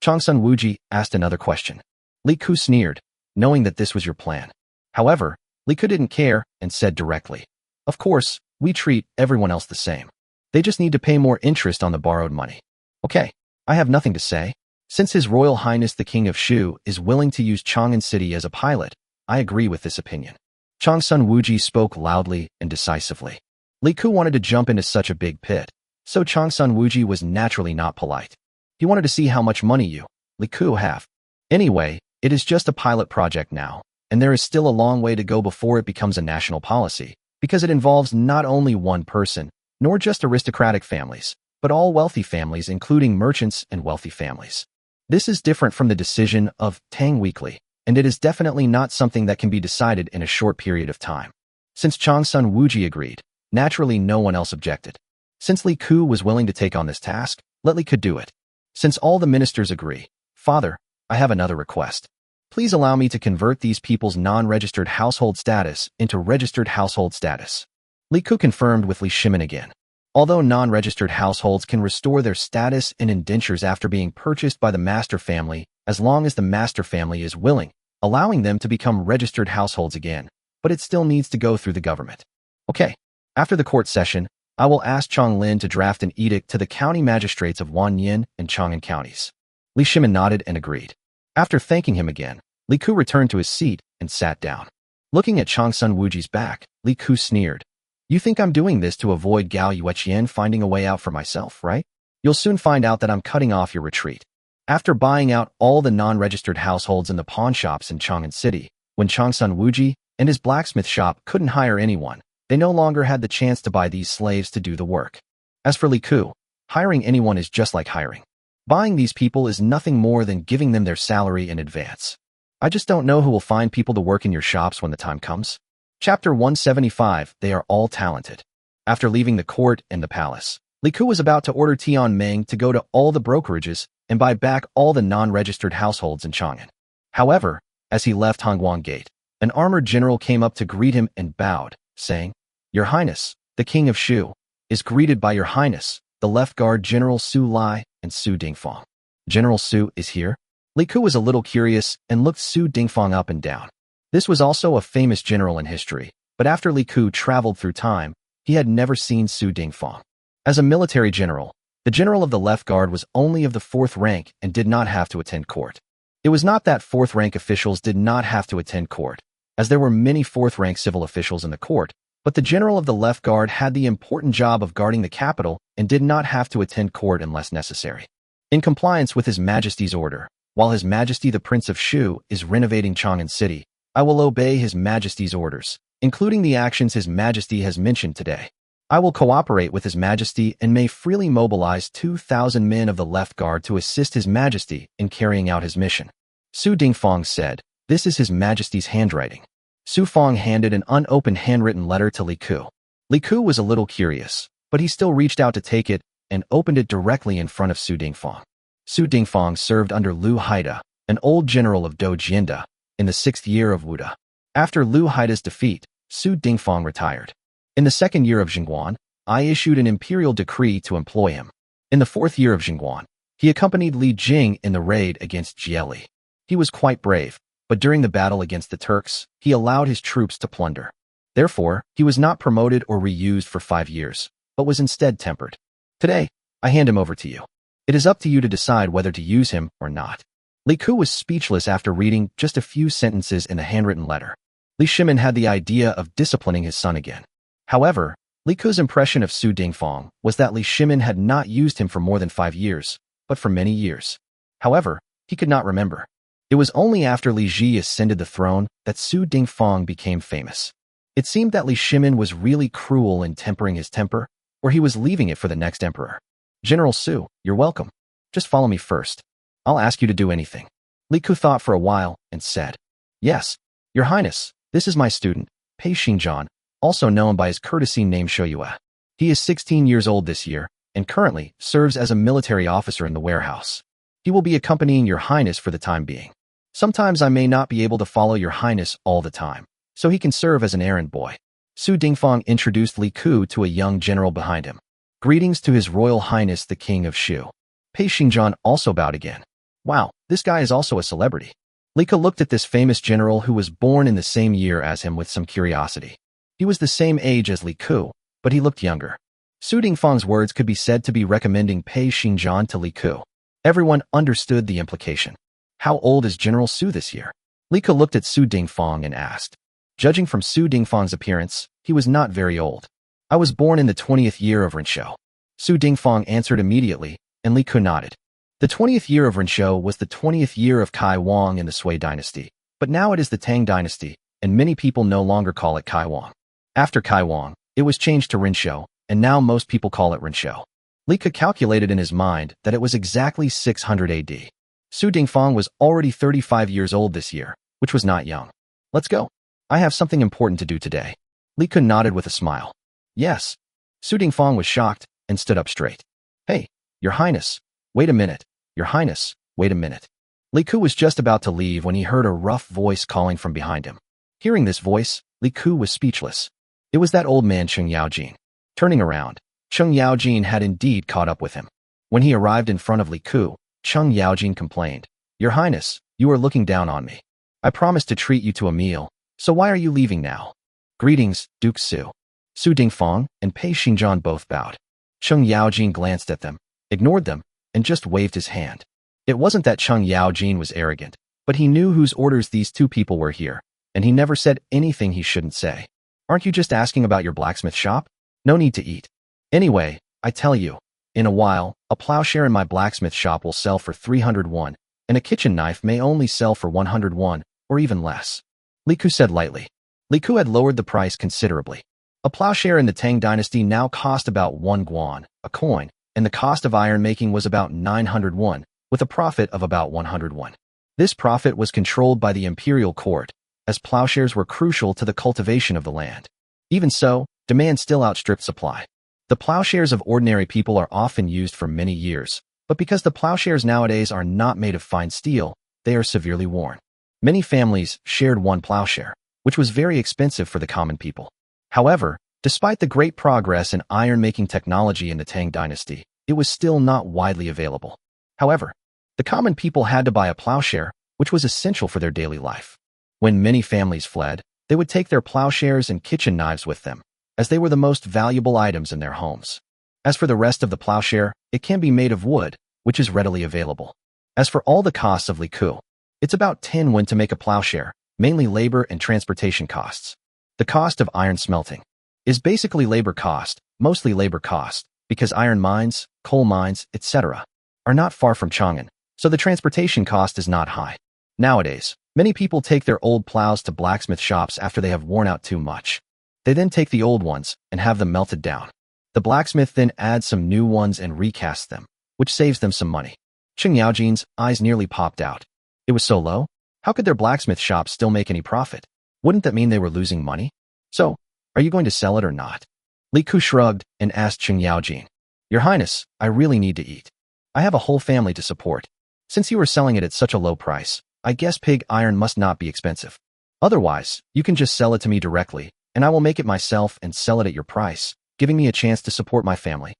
Chong Sun Wuji asked another question. Li Ku sneered, knowing that this was your plan. However, Li Ku didn't care and said directly, of course, we treat everyone else the same. They just need to pay more interest on the borrowed money. Okay, I have nothing to say. Since His Royal Highness the King of Shu is willing to use Chang'an City as a pilot, I agree with this opinion. Chong Sun Wuji spoke loudly and decisively. Li Ku wanted to jump into such a big pit, so Chong Sun Wuji was naturally not polite. He wanted to see how much money you, Li Ku, have. Anyway, it is just a pilot project now, and there is still a long way to go before it becomes a national policy, because it involves not only one person, nor just aristocratic families, but all wealthy families including merchants and wealthy families. This is different from the decision of Tang Weekly, and it is definitely not something that can be decided in a short period of time. Since Chong Sun Wuji agreed, naturally no one else objected. Since Li Ku was willing to take on this task, let Li Ku do it. Since all the ministers agree, Father, I have another request. Please allow me to convert these people's non-registered household status into registered household status. Li Ku confirmed with Li Shimin again. Although non-registered households can restore their status and indentures after being purchased by the master family, as long as the master family is willing, allowing them to become registered households again, but it still needs to go through the government. Okay, after the court session, I will ask Chong Lin to draft an edict to the county magistrates of Wanyin and Chang'an counties. Li Shimin nodded and agreed. After thanking him again, Li Ku returned to his seat and sat down. Looking at Chong Sun Wuji's back, Li Ku sneered. You think I'm doing this to avoid Gao Yueqian finding a way out for myself, right? You'll soon find out that I'm cutting off your retreat. After buying out all the non-registered households in the pawn shops in Chang'an City, when Chong Sun Wuji and his blacksmith shop couldn't hire anyone, they no longer had the chance to buy these slaves to do the work. As for Li Ku, hiring anyone is just like hiring. Buying these people is nothing more than giving them their salary in advance. I just don't know who will find people to work in your shops when the time comes. Chapter 175, They are all talented. After leaving the court and the palace, Li Ku was about to order Tian Meng to go to all the brokerages and buy back all the non-registered households in Chang'an. However, as he left Hongguang Gate, an armored general came up to greet him and bowed, saying, Your Highness, the King of Shu, is greeted by Your Highness, the Left Guard General Su Lai and Su Dingfang. General Su is here? Li Ku was a little curious and looked Su Dingfang up and down. This was also a famous general in history, but after Li Ku traveled through time, he had never seen Su Dingfang. As a military general, the general of the Left Guard was only of the 4th rank and did not have to attend court. It was not that 4th rank officials did not have to attend court, as there were many 4th rank civil officials in the court, but the general of the Left Guard had the important job of guarding the capital and did not have to attend court unless necessary. In compliance with His Majesty's order, while His Majesty the Prince of Shu is renovating Chang'an City, I will obey His Majesty's orders, including the actions His Majesty has mentioned today. I will cooperate with His Majesty and may freely mobilize 2,000 men of the left guard to assist His Majesty in carrying out his mission. Su Dingfang said, "This is His Majesty's handwriting." Su Fang handed an unopened handwritten letter to Li Ku. Li Ku was a little curious, but he still reached out to take it and opened it directly in front of Su Dingfang. Su Dingfang served under Lu Haida, an old general of Do Jianda, in the 6th year of Wuda. After Lu Haida's defeat, Su Dingfang retired. In the 2nd year of Jingguan, I issued an imperial decree to employ him. In the 4th year of Jingguan, he accompanied Li Jing in the raid against Jieli. He was quite brave, but during the battle against the Turks, he allowed his troops to plunder. Therefore, he was not promoted or reused for 5 years, but was instead tempered. Today, I hand him over to you. It is up to you to decide whether to use him or not. Li Ku was speechless after reading just a few sentences in the handwritten letter. Li Shimin had the idea of disciplining his son again. However, Li Ku's impression of Su Dingfang was that Li Shimin had not used him for more than 5 years, but for many years. However, he could not remember. It was only after Li Ji ascended the throne that Su Dingfang became famous. It seemed that Li Shimin was really cruel in tempering his temper, or he was leaving it for the next emperor. General Su, you're welcome. Just follow me first. I'll ask you to do anything. Li Ku thought for a while and said, "Yes, Your Highness, this is my student, Pei Xingjian, also known by his courtesy name Shoyue. He is 16 years old this year and currently serves as a military officer in the warehouse. He will be accompanying Your Highness for the time being. Sometimes I may not be able to follow Your Highness all the time, so he can serve as an errand boy." Su Dingfang introduced Li Ku to a young general behind him. "Greetings to His Royal Highness the King of Shu." Pei Xingjian also bowed again. Wow, this guy is also a celebrity. Li Ku looked at this famous general who was born in the same year as him with some curiosity. He was the same age as Li Ku, but he looked younger. Su Dingfang's words could be said to be recommending Pei Xingjian to Li Ku. Everyone understood the implication. How old is General Su this year? Li Ku looked at Su Dingfang and asked. Judging from Su Dingfang's appearance, he was not very old. "I was born in the 20th year of Rinshou." Su Dingfang answered immediately, and Li Ku nodded. The 20th year of Rinshou was the 20th year of Kai Wang in the Sui dynasty, but now it is the Tang dynasty, and many people no longer call it Kai Wang. After Kai Wang, it was changed to Rinshou, and now most people call it Rinshou. Li Ku calculated in his mind that it was exactly 600 AD. Su Dingfang was already 35 years old this year, which was not young. "Let's go. I have something important to do today." Li Ku nodded with a smile. "Yes." Su Dingfang was shocked and stood up straight. "Hey, Your Highness, wait a minute. Your Highness, wait a minute." Li Ku was just about to leave when he heard a rough voice calling from behind him. Hearing this voice, Li Ku was speechless. It was that old man Cheng Yaojin. Turning around, Cheng Yaojin had indeed caught up with him. When he arrived in front of Li Ku, Cheng Yaojin complained, "Your Highness, you are looking down on me. I promised to treat you to a meal, so why are you leaving now?" "Greetings, Duke Su." Su Dingfang and Pei Xingjian both bowed. Cheng Yaojin glanced at them, ignored them, and just waved his hand. It wasn't that Cheng Yaojin was arrogant, but he knew whose orders these two people were here, and he never said anything he shouldn't say. "Aren't you just asking about your blacksmith shop? No need to eat. Anyway, I tell you, in a while, a plowshare in my blacksmith shop will sell for 300 won, and a kitchen knife may only sell for 100 won, or even less." Li Ku said lightly. Li Ku had lowered the price considerably. A plowshare in the Tang dynasty now cost about 1 guan, a coin, and the cost of iron making was about 900 won, with a profit of about 100 won. This profit was controlled by the imperial court, as plowshares were crucial to the cultivation of the land. Even so, demand still outstripped supply. The plowshares of ordinary people are often used for many years, but because the plowshares nowadays are not made of fine steel, they are severely worn. Many families shared one plowshare, which was very expensive for the common people. However, despite the great progress in iron-making technology in the Tang dynasty, it was still not widely available. However, the common people had to buy a plowshare, which was essential for their daily life. When many families fled, they would take their plowshares and kitchen knives with them, as they were the most valuable items in their homes. As for the rest of the plowshare, it can be made of wood, which is readily available. As for all the costs of Li Ku, it's about 10 won to make a plowshare, mainly labor and transportation costs. The cost of iron smelting is basically labor cost, mostly labor cost, because iron mines, coal mines, etc. are not far from Chang'an, so the transportation cost is not high. Nowadays, Many people take their old plows to blacksmith shops after they have worn out too much. They then take the old ones and have them melted down. The blacksmith then adds some new ones and recasts them, which saves them some money. Cheng Yaojin's eyes nearly popped out. It was so low? How could their blacksmith shop still make any profit? Wouldn't that mean they were losing money? So, are you going to sell it or not? Li Ku shrugged and asked Cheng Yaojin. Your Highness, I really need to eat. I have a whole family to support. Since you are selling it at such a low price, I guess pig iron must not be expensive. Otherwise, you can just sell it to me directly, and I will make it myself and sell it at your price, giving me a chance to support my family.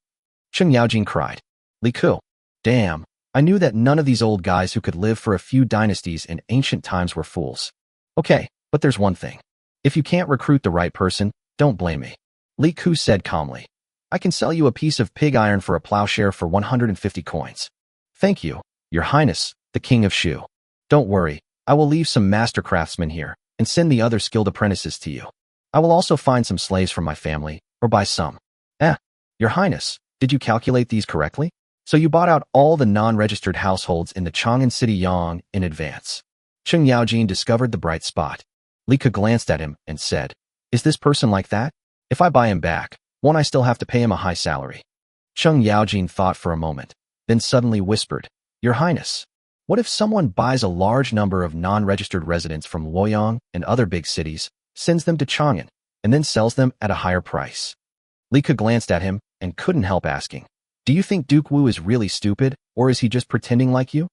Cheng Yaojin cried. Li Ku. Damn, I knew that none of these old guys who could live for a few dynasties in ancient times were fools. Okay, but there's one thing. If you can't recruit the right person, don't blame me. Li Ku said calmly. I can sell you a piece of pig iron for a plowshare for 150 coins. Thank you, Your Highness, the King of Shu. Don't worry, I will leave some master craftsmen here and send the other skilled apprentices to you. I will also find some slaves from my family, or buy some. Your Highness, did you calculate these correctly? So you bought out all the non-registered households in the Chang'an City Yang in advance. Cheng Yaojin discovered the bright spot. Li Ku glanced at him and said, Is this person like that? If I buy him back, won't I still have to pay him a high salary? Cheng Yaojin thought for a moment, then suddenly whispered, Your Highness, what if someone buys a large number of non-registered residents from Luoyang and other big cities, sends them to Chang'an, and then sells them at a higher price? Li Ku glanced at him and couldn't help asking, Do you think Duke Wu is really stupid, or is he just pretending like you?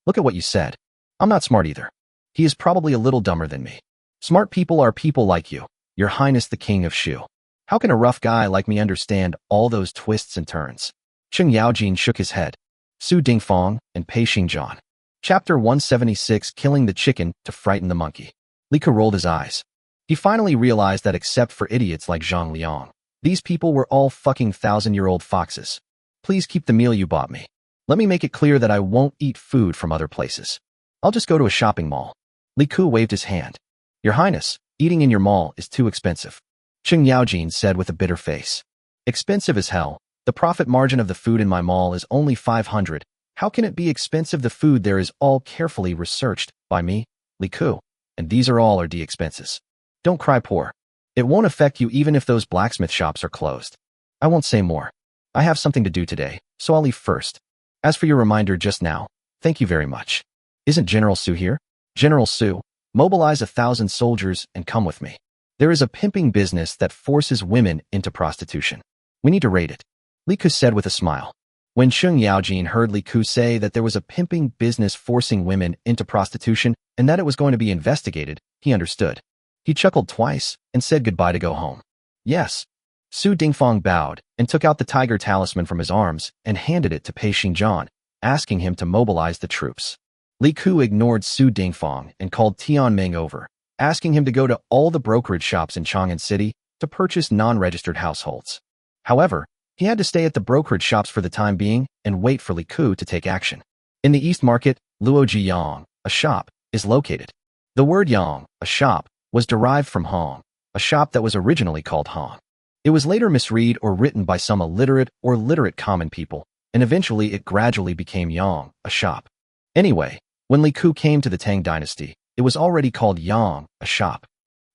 Look at what you said. I'm not smart either. He is probably a little dumber than me. Smart people are people like you, Your Highness the King of Shu. How can a rough guy like me understand all those twists and turns? Cheng Yaojin shook his head. Su Dingfang and Pei Xingjian. Chapter 176, Killing the Chicken to Frighten the Monkey. Li Ku rolled his eyes. He finally realized that except for idiots like Zhang Liang, these people were all fucking thousand-year-old foxes. Please keep the meal you bought me. Let me make it clear that I won't eat food from other places. I'll just go to a shopping mall. Li Ku waved his hand. Your Highness, eating in your mall is too expensive. Cheng Yaojin said with a bitter face. Expensive as hell. The profit margin of the food in my mall is only 500. How can it be expensive? The food there is all carefully researched by me, Li Ku, and these are all RD expenses. Don't cry poor. It won't affect you even if those blacksmith shops are closed. I won't say more. I have something to do today, so I'll leave first. As for your reminder just now, thank you very much. Isn't General Su here? General Su, mobilize 1,000 soldiers and come with me. There is a pimping business that forces women into prostitution. We need to raid it. Li Ku said with a smile. When Cheng Yaojin heard Li Ku say that there was a pimping business forcing women into prostitution and that it was going to be investigated, he understood. He chuckled twice and said goodbye to go home. Yes. Su Dingfang bowed and took out the tiger talisman from his arms and handed it to Pei Xingjian, asking him to mobilize the troops. Li Ku ignored Su Dingfang and called Tian Meng over, asking him to go to all the brokerage shops in Chang'an City to purchase non-registered households. However, he had to stay at the brokerage shops for the time being and wait for Li Ku to take action. In the East Market, Luoji Yang, a shop, is located. The word Yang, a shop, was derived from Hong, a shop that was originally called Hong. It was later misread or written by some illiterate or literate common people, and eventually it gradually became Yang, a shop. Anyway, when Li Ku came to the Tang dynasty, it was already called Yang, a shop.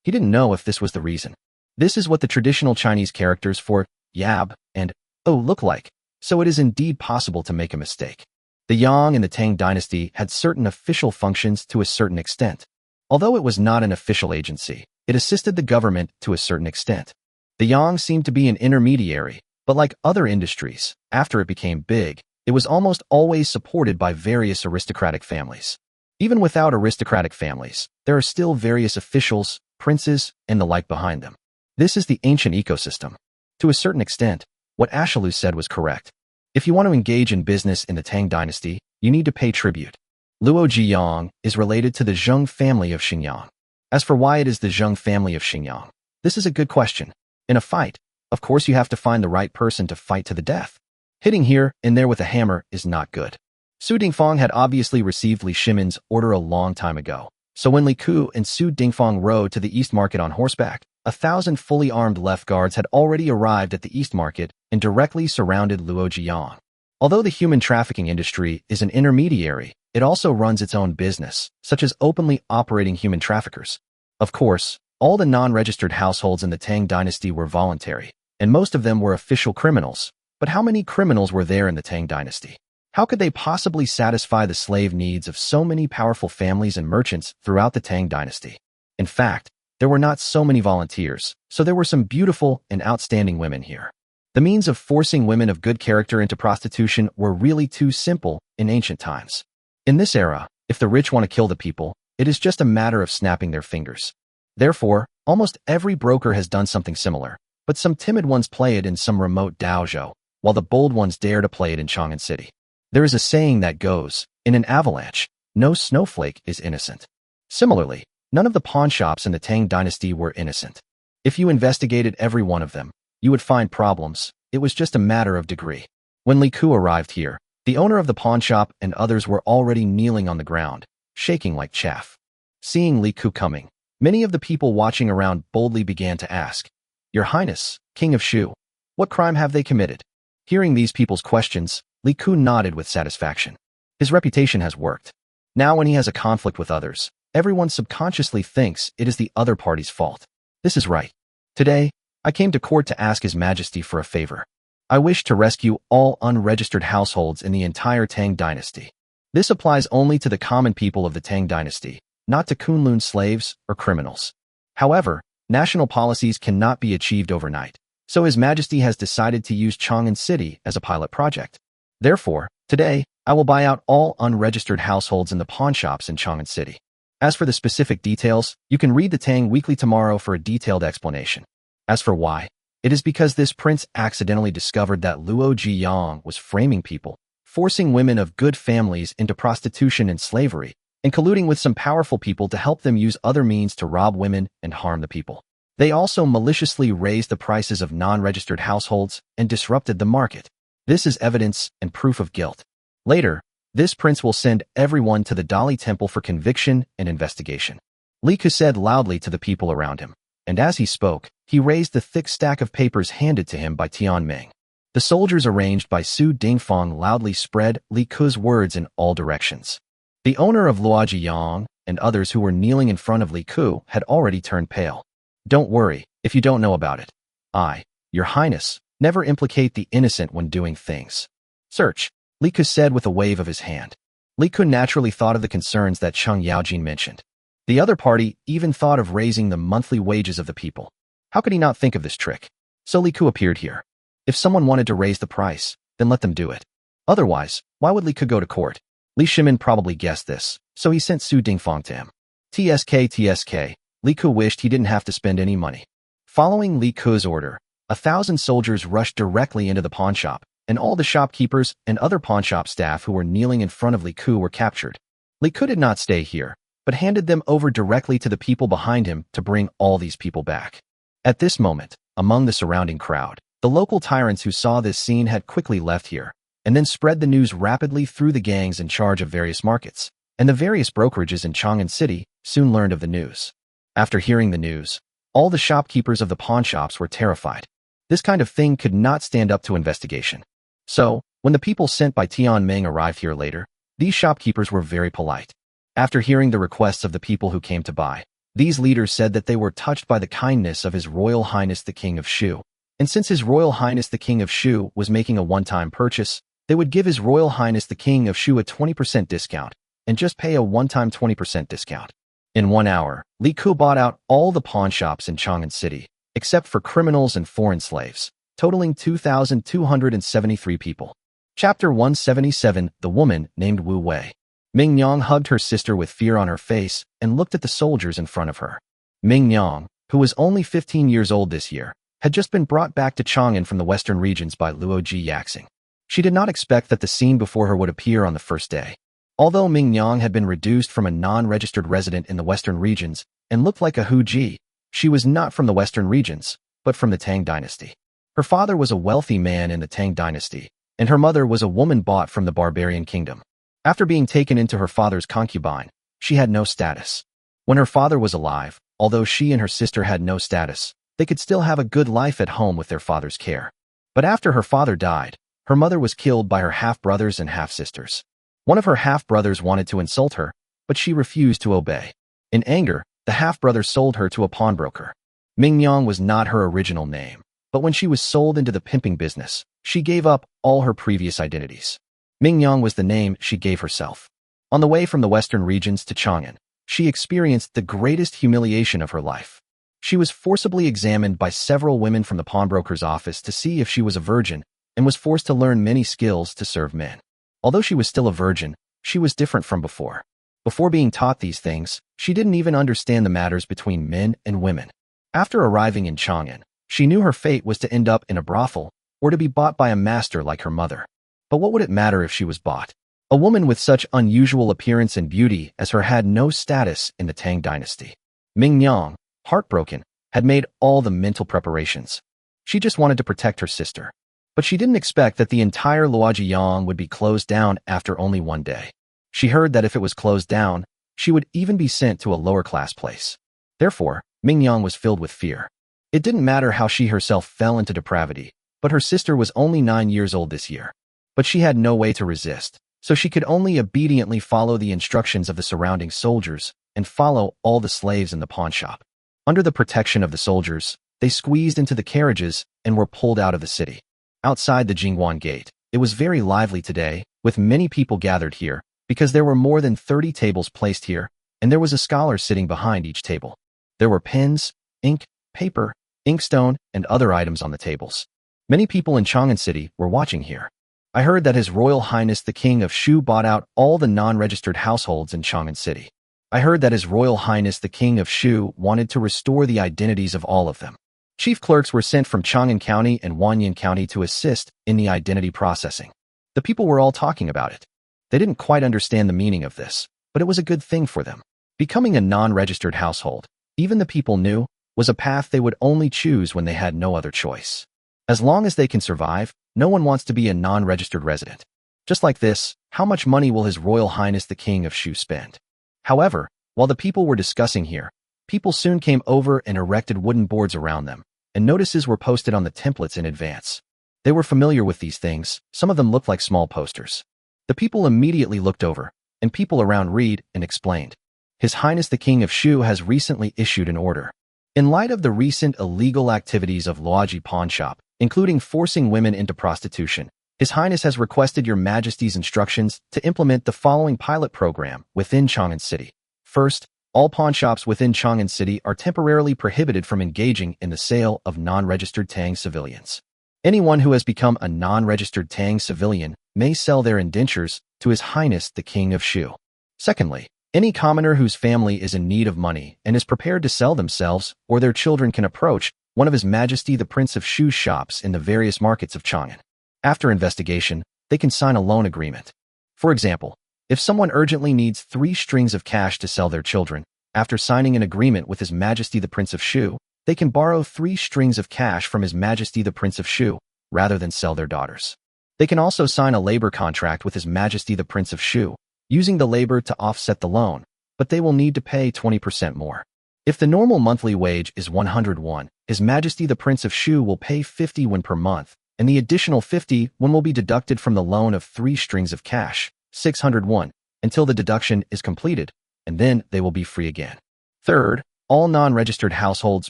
He didn't know if this was the reason. This is what the traditional Chinese characters for Yab and O look like, so it is indeed possible to make a mistake. The Yang in the Tang dynasty had certain official functions to a certain extent. Although it was not an official agency, it assisted the government to a certain extent. The Yang seemed to be an intermediary, but like other industries, after it became big, it was almost always supported by various aristocratic families. Even without aristocratic families, there are still various officials, princes, and the like behind them. This is the ancient ecosystem. To a certain extent, what Ashalu said was correct. If you want to engage in business in the Tang dynasty, you need to pay tribute. Luo Jiyang is related to the Zheng family of Xingyang. As for why it is the Zheng family of Xingyang, this is a good question. In a fight, of course you have to find the right person to fight to the death. Hitting here and there with a hammer is not good. Su Dingfang had obviously received Li Shimin's order a long time ago, so when Li Ku and Su Dingfang rode to the East Market on horseback, 1,000 fully armed left guards had already arrived at the East Market and directly surrounded Luo Jiyang. Although the human trafficking industry is an intermediary, it also runs its own business, such as openly operating human traffickers. Of course, all the non-registered households in the Tang dynasty were voluntary, and most of them were official criminals. But how many criminals were there in the Tang dynasty? How could they possibly satisfy the slave needs of so many powerful families and merchants throughout the Tang dynasty? In fact, there were not so many volunteers, so there were some beautiful and outstanding women here. The means of forcing women of good character into prostitution were really too simple in ancient times. In this era, if the rich want to kill the people, it is just a matter of snapping their fingers. Therefore, almost every broker has done something similar, but some timid ones play it in some remote dojo, while the bold ones dare to play it in Chang'an City. There is a saying that goes, in an avalanche, no snowflake is innocent. Similarly, none of the pawn shops in the Tang dynasty were innocent. If you investigated every one of them, you would find problems. It was just a matter of degree. When Li Ku arrived here, the owner of the pawn shop and others were already kneeling on the ground, shaking like chaff. Seeing Li Ku coming, many of the people watching around boldly began to ask, "Your Highness, King of Shu, what crime have they committed?" Hearing these people's questions, Li Ku nodded with satisfaction. His reputation has worked. Now when he has a conflict with others, everyone subconsciously thinks it is the other party's fault. This is right. Today, I came to court to ask His Majesty for a favor. I wish to rescue all unregistered households in the entire Tang dynasty. This applies only to the common people of the Tang dynasty, not to Kunlun slaves or criminals. However, national policies cannot be achieved overnight, so His Majesty has decided to use Chang'an City as a pilot project. Therefore, today, I will buy out all unregistered households in the pawn shops in Chang'an City. As for the specific details, you can read the Tang Weekly tomorrow for a detailed explanation. As for why, it is because this prince accidentally discovered that Luo Jiyang was framing people, forcing women of good families into prostitution and slavery, and colluding with some powerful people to help them use other means to rob women and harm the people. They also maliciously raised the prices of non-registered households and disrupted the market. This is evidence and proof of guilt. Later, this prince will send everyone to the Dali Temple for conviction and investigation. Li Ku said loudly to the people around him, and as he spoke, he raised the thick stack of papers handed to him by Tian Ming. The soldiers arranged by Su Dingfang loudly spread Li Ku's words in all directions. The owner of Luojiyang and others who were kneeling in front of Li Ku had already turned pale. Don't worry if you don't know about it. I, Your Highness, never implicate the innocent when doing things. Search, Li Ku said with a wave of his hand. Li Ku naturally thought of the concerns that Cheng Yaojin mentioned. The other party even thought of raising the monthly wages of the people. How could he not think of this trick? So Li Ku appeared here. If someone wanted to raise the price, then let them do it. Otherwise, why would Li Ku go to court? Li Shimin probably guessed this, so he sent Su Dingfang to him. TSK, Li Ku wished he didn't have to spend any money. Following Li Ku's order, 1,000 soldiers rushed directly into the pawn shop, and all the shopkeepers and other pawn shop staff who were kneeling in front of Li Ku were captured. Li Ku did not stay here, but handed them over directly to the people behind him to bring all these people back. At this moment, among the surrounding crowd, the local tyrants who saw this scene had quickly left here, and then spread the news rapidly through the gangs in charge of various markets, and the various brokerages in Chang'an City soon learned of the news. After hearing the news, all the shopkeepers of the pawn shops were terrified. This kind of thing could not stand up to investigation. So, when the people sent by Tian Ming arrived here later, these shopkeepers were very polite. After hearing the requests of the people who came to buy, these leaders said that they were touched by the kindness of His Royal Highness the King of Shu, and since His Royal Highness the King of Shu was making a one-time purchase, they would give His Royal Highness the King of Shu a 20% discount, and just pay a one-time 20% discount. In 1 hour, Li Ku bought out all the pawn shops in Chang'an City, except for criminals and foreign slaves, totaling 2,273 people. Chapter 177, The Woman Named Wu Wei. Ming Yang hugged her sister with fear on her face and looked at the soldiers in front of her. Ming Yang, who was only 15 years old this year, had just been brought back to Chang'an from the western regions by Luo Ji Yaxing. She did not expect that the scene before her would appear on the first day. Although Ming Yang had been reduced from a non-registered resident in the western regions and looked like a Hu Ji, she was not from the western regions, but from the Tang dynasty. Her father was a wealthy man in the Tang dynasty, and her mother was a woman bought from the barbarian kingdom. After being taken into her father's concubine, she had no status. When her father was alive, although she and her sister had no status, they could still have a good life at home with their father's care. But after her father died, her mother was killed by her half-brothers and half-sisters. One of her half-brothers wanted to insult her, but she refused to obey. In anger, the half-brother sold her to a pawnbroker. Mingyang was not her original name, but when she was sold into the pimping business, she gave up all her previous identities. Mingyang was the name she gave herself. On the way from the western regions to Chang'an, she experienced the greatest humiliation of her life. She was forcibly examined by several women from the pawnbroker's office to see if she was a virgin and was forced to learn many skills to serve men. Although she was still a virgin, she was different from before. Before being taught these things, she didn't even understand the matters between men and women. After arriving in Chang'an, she knew her fate was to end up in a brothel or to be bought by a master like her mother. But what would it matter if she was bought? A woman with such unusual appearance and beauty as her had no status in the Tang dynasty. Mingyang, heartbroken, had made all the mental preparations. She just wanted to protect her sister. But she didn't expect that the entire Luojiang would be closed down after only one day. She heard that if it was closed down, she would even be sent to a lower-class place. Therefore, Mingyang was filled with fear. It didn't matter how she herself fell into depravity, but her sister was only 9 years old this year. But she had no way to resist, so she could only obediently follow the instructions of the surrounding soldiers and follow all the slaves in the pawnshop. Under the protection of the soldiers, they squeezed into the carriages and were pulled out of the city. Outside the Jingguan Gate, it was very lively today, with many people gathered here, because there were more than 30 tables placed here, and there was a scholar sitting behind each table. There were pens, ink, paper, inkstone, and other items on the tables. Many people in Chang'an City were watching here. I heard that His Royal Highness the King of Shu bought out all the non-registered households in Chang'an City. I heard that His Royal Highness the King of Shu wanted to restore the identities of all of them. Chief clerks were sent from Chang'an County and Wanyan County to assist in the identity processing. The people were all talking about it. They didn't quite understand the meaning of this, but it was a good thing for them. Becoming a non-registered household, even the people knew, was a path they would only choose when they had no other choice. As long as they can survive, no one wants to be a non-registered resident. Just like this, how much money will His Royal Highness the King of Shu spend? However, while the people were discussing here, people soon came over and erected wooden boards around them, and notices were posted on the templates in advance. They were familiar with these things, some of them looked like small posters. The people immediately looked over, and people around read and explained. His Highness the King of Shu has recently issued an order. In light of the recent illegal activities of Luoji Pawnshop, including forcing women into prostitution, His Highness has requested Your Majesty's instructions to implement the following pilot program within Chang'an City. First, all pawnshops within Chang'an City are temporarily prohibited from engaging in the sale of non-registered Tang civilians. Anyone who has become a non-registered Tang civilian may sell their indentures to His Highness the King of Shu. Secondly, any commoner whose family is in need of money and is prepared to sell themselves or their children can approach one of His Majesty the Prince of Shu's shops in the various markets of Chang'an. After investigation, they can sign a loan agreement. For example, if someone urgently needs 3 strings of cash to sell their children, after signing an agreement with His Majesty the Prince of Shu, they can borrow 3 strings of cash from His Majesty the Prince of Shu, rather than sell their daughters. They can also sign a labor contract with His Majesty the Prince of Shu, using the labor to offset the loan, but they will need to pay 20% more. If the normal monthly wage is 100 won, His Majesty the Prince of Shu will pay 50 won per month, and the additional 50 won will be deducted from the loan of 3 strings of cash, 600 won, until the deduction is completed, and then they will be free again. Third, all non-registered households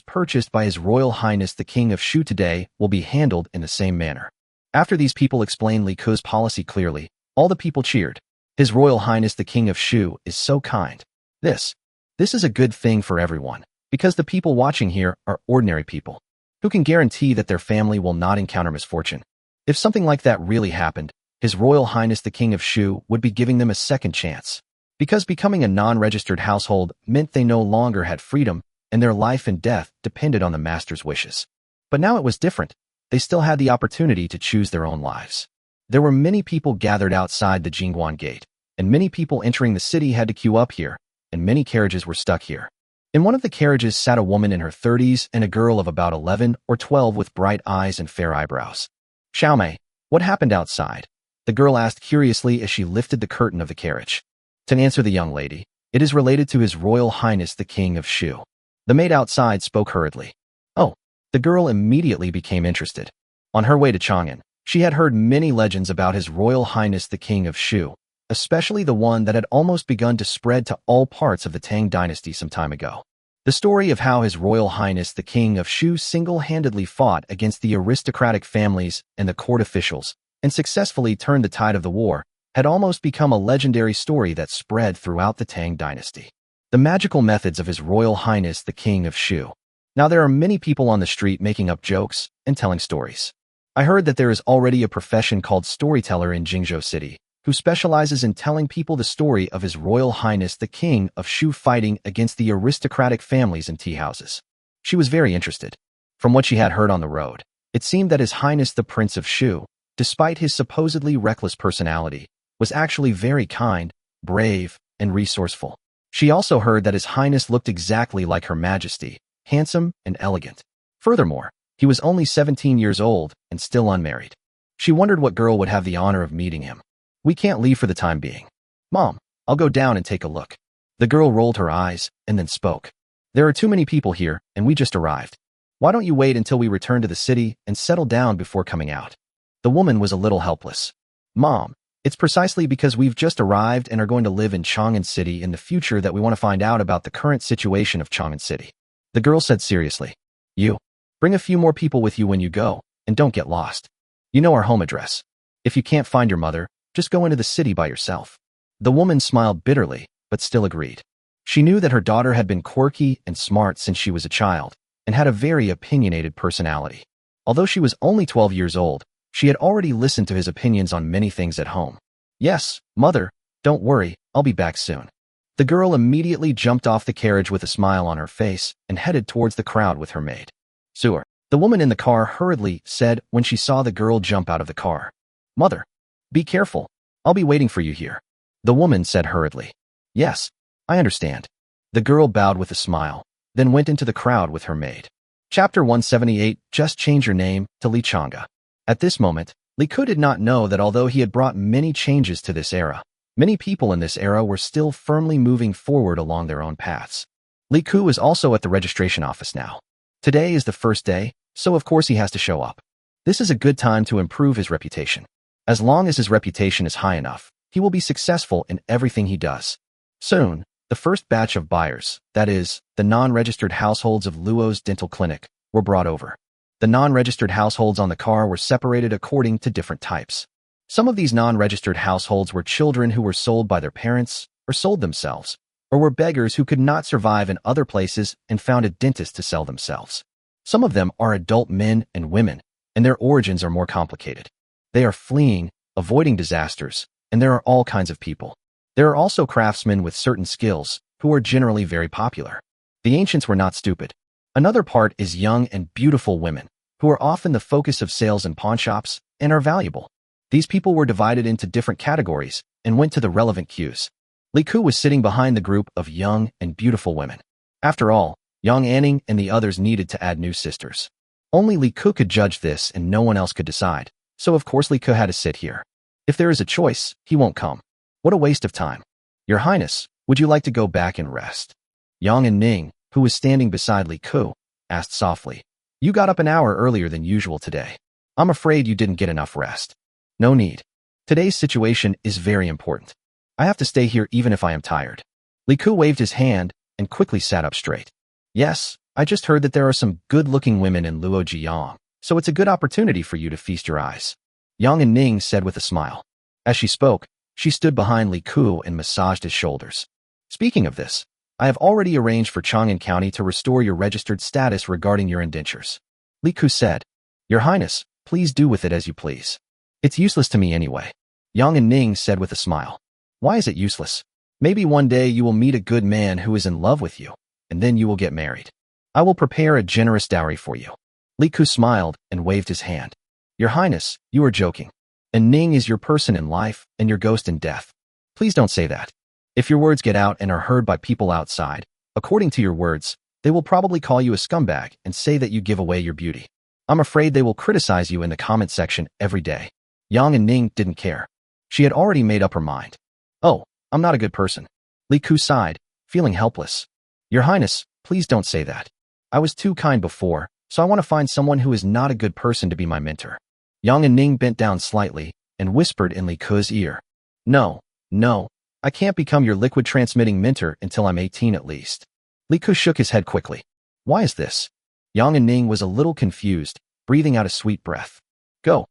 purchased by His Royal Highness the King of Shu today will be handled in the same manner. After these people explained Li Ke's policy clearly, all the people cheered. His Royal Highness the King of Shu is so kind. This is a good thing for everyone, because the people watching here are ordinary people. Who can guarantee that their family will not encounter misfortune? If something like that really happened, His Royal Highness the King of Shu would be giving them a second chance. Because becoming a non-registered household meant they no longer had freedom, and their life and death depended on the master's wishes. But now it was different. They still had the opportunity to choose their own lives. There were many people gathered outside the Jingguan Gate, and many people entering the city had to queue up here, and many carriages were stuck here. In one of the carriages sat a woman in her 30s and a girl of about 11 or 12 with bright eyes and fair eyebrows. Xiaomei, what happened outside? The girl asked curiously as she lifted the curtain of the carriage. To answer the young lady, it is related to His Royal Highness the King of Shu. The maid outside spoke hurriedly. Oh, the girl immediately became interested. On her way to Chang'an, she had heard many legends about His Royal Highness the King of Shu, especially the one that had almost begun to spread to all parts of the Tang dynasty some time ago. The story of how His Royal Highness the King of Shu single-handedly fought against the aristocratic families and the court officials and successfully turned the tide of the war had almost become a legendary story that spread throughout the Tang dynasty. The magical methods of His Royal Highness the King of Shu. Now there are many people on the street making up jokes and telling stories. I heard that there is already a profession called storyteller in Jingzhou City, who specializes in telling people the story of His Royal Highness the King of Shu fighting against the aristocratic families and tea houses. She was very interested. From what she had heard on the road, it seemed that His Highness the Prince of Shu, despite his supposedly reckless personality, was actually very kind, brave, and resourceful. She also heard that His Highness looked exactly like Her Majesty, handsome and elegant. Furthermore, he was only 17 years old and still unmarried. She wondered what girl would have the honor of meeting him. We can't leave for the time being. Mom, I'll go down and take a look. The girl rolled her eyes and then spoke. There are too many people here and we just arrived. Why don't you wait until we return to the city and settle down before coming out? The woman was a little helpless. Mom, it's precisely because we've just arrived and are going to live in Chang'an City in the future that we want to find out about the current situation of Chang'an City. The girl said seriously. You. Bring a few more people with you when you go, and don't get lost. You know our home address. If you can't find your mother, just go into the city by yourself. The woman smiled bitterly, but still agreed. She knew that her daughter had been quirky and smart since she was a child, and had a very opinionated personality. Although she was only 12 years old, she had already listened to his opinions on many things at home. Yes, mother, don't worry, I'll be back soon. The girl immediately jumped off the carriage with a smile on her face and headed towards the crowd with her maid. Sewer. The woman in the car hurriedly said when she saw the girl jump out of the car. Mother, be careful. I'll be waiting for you here. The woman said hurriedly. Yes, I understand. The girl bowed with a smile, then went into the crowd with her maid. Chapter 178, Just Change Your Name to Li Chang'e. At this moment, Li Ku did not know that although he had brought many changes to this era, many people in this era were still firmly moving forward along their own paths. Li Ku was also at the registration office now. Today is the first day, so of course he has to show up. This is a good time to improve his reputation. As long as his reputation is high enough, he will be successful in everything he does. Soon, the first batch of buyers, that is, the non-registered households of Luo's dental clinic, were brought over. The non-registered households on the car were separated according to different types. Some of these non-registered households were children who were sold by their parents or sold themselves, or were beggars who could not survive in other places and found a dentist to sell themselves. Some of them are adult men and women, and their origins are more complicated. They are fleeing, avoiding disasters, and there are all kinds of people. There are also craftsmen with certain skills, who are generally very popular. The ancients were not stupid. Another part is young and beautiful women, who are often the focus of sales in pawnshops and are valuable. These people were divided into different categories and went to the relevant queues. Li Ku was sitting behind the group of young and beautiful women. After all, Yang Anning and the others needed to add new sisters. Only Li Ku could judge this and no one else could decide, so of course Li Ku had to sit here. If there is a choice, he won't come. What a waste of time. Your Highness, would you like to go back and rest? Yang and Ning, who was standing beside Li Ku, asked softly. You got up an hour earlier than usual today. I'm afraid you didn't get enough rest. No need. Today's situation is very important. I have to stay here even if I am tired. Li Ku waved his hand and quickly sat up straight. Yes, I just heard that there are some good-looking women in Luo Jiyang, so it's a good opportunity for you to feast your eyes. Yang and Ning said with a smile. As she spoke, she stood behind Li Ku and massaged his shoulders. Speaking of this, I have already arranged for Chang'an County to restore your registered status regarding your indentures. Li Ku said. Your Highness, please do with it as you please. It's useless to me anyway. Yang and Ning said with a smile. Why is it useless? Maybe one day you will meet a good man who is in love with you, and then you will get married. I will prepare a generous dowry for you. Li Ku smiled and waved his hand. Your Highness, you are joking. And Ning is your person in life and your ghost in death. Please don't say that. If your words get out and are heard by people outside, according to your words, they will probably call you a scumbag and say that you give away your beauty. I'm afraid they will criticize you in the comment section every day. Yang and Ning didn't care. She had already made up her mind. Oh, I'm not a good person. Li Ku sighed, feeling helpless. Your Highness, please don't say that. I was too kind before, so I want to find someone who is not a good person to be my mentor. Yang and Ning bent down slightly and whispered in Li Ku's ear. No, No, I can't become your liquid-transmitting minter until I'm 18 at least. Li Ke shook his head quickly. Why is this? Yang and Ning was a little confused, breathing out a sweet breath. Go,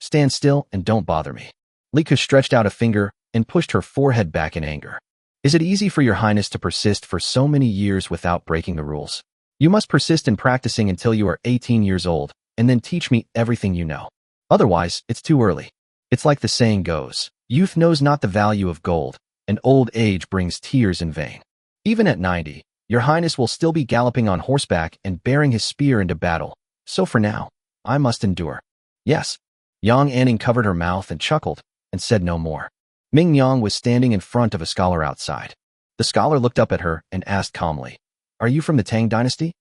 stand still and don't bother me. Li Ke stretched out a finger and pushed her forehead back in anger. Is it easy for your highness to persist for so many years without breaking the rules? You must persist in practicing until you are 18 years old, and then teach me everything you know. Otherwise, it's too early. It's like the saying goes, youth knows not the value of gold, and old age brings tears in vain. Even at 90, your highness will still be galloping on horseback and bearing his spear into battle, so for now, I must endure. Yes. Yang Anning covered her mouth and chuckled, and said no more. Ming Yang was standing in front of a scholar outside. The scholar looked up at her and asked calmly, Are you from the Tang dynasty?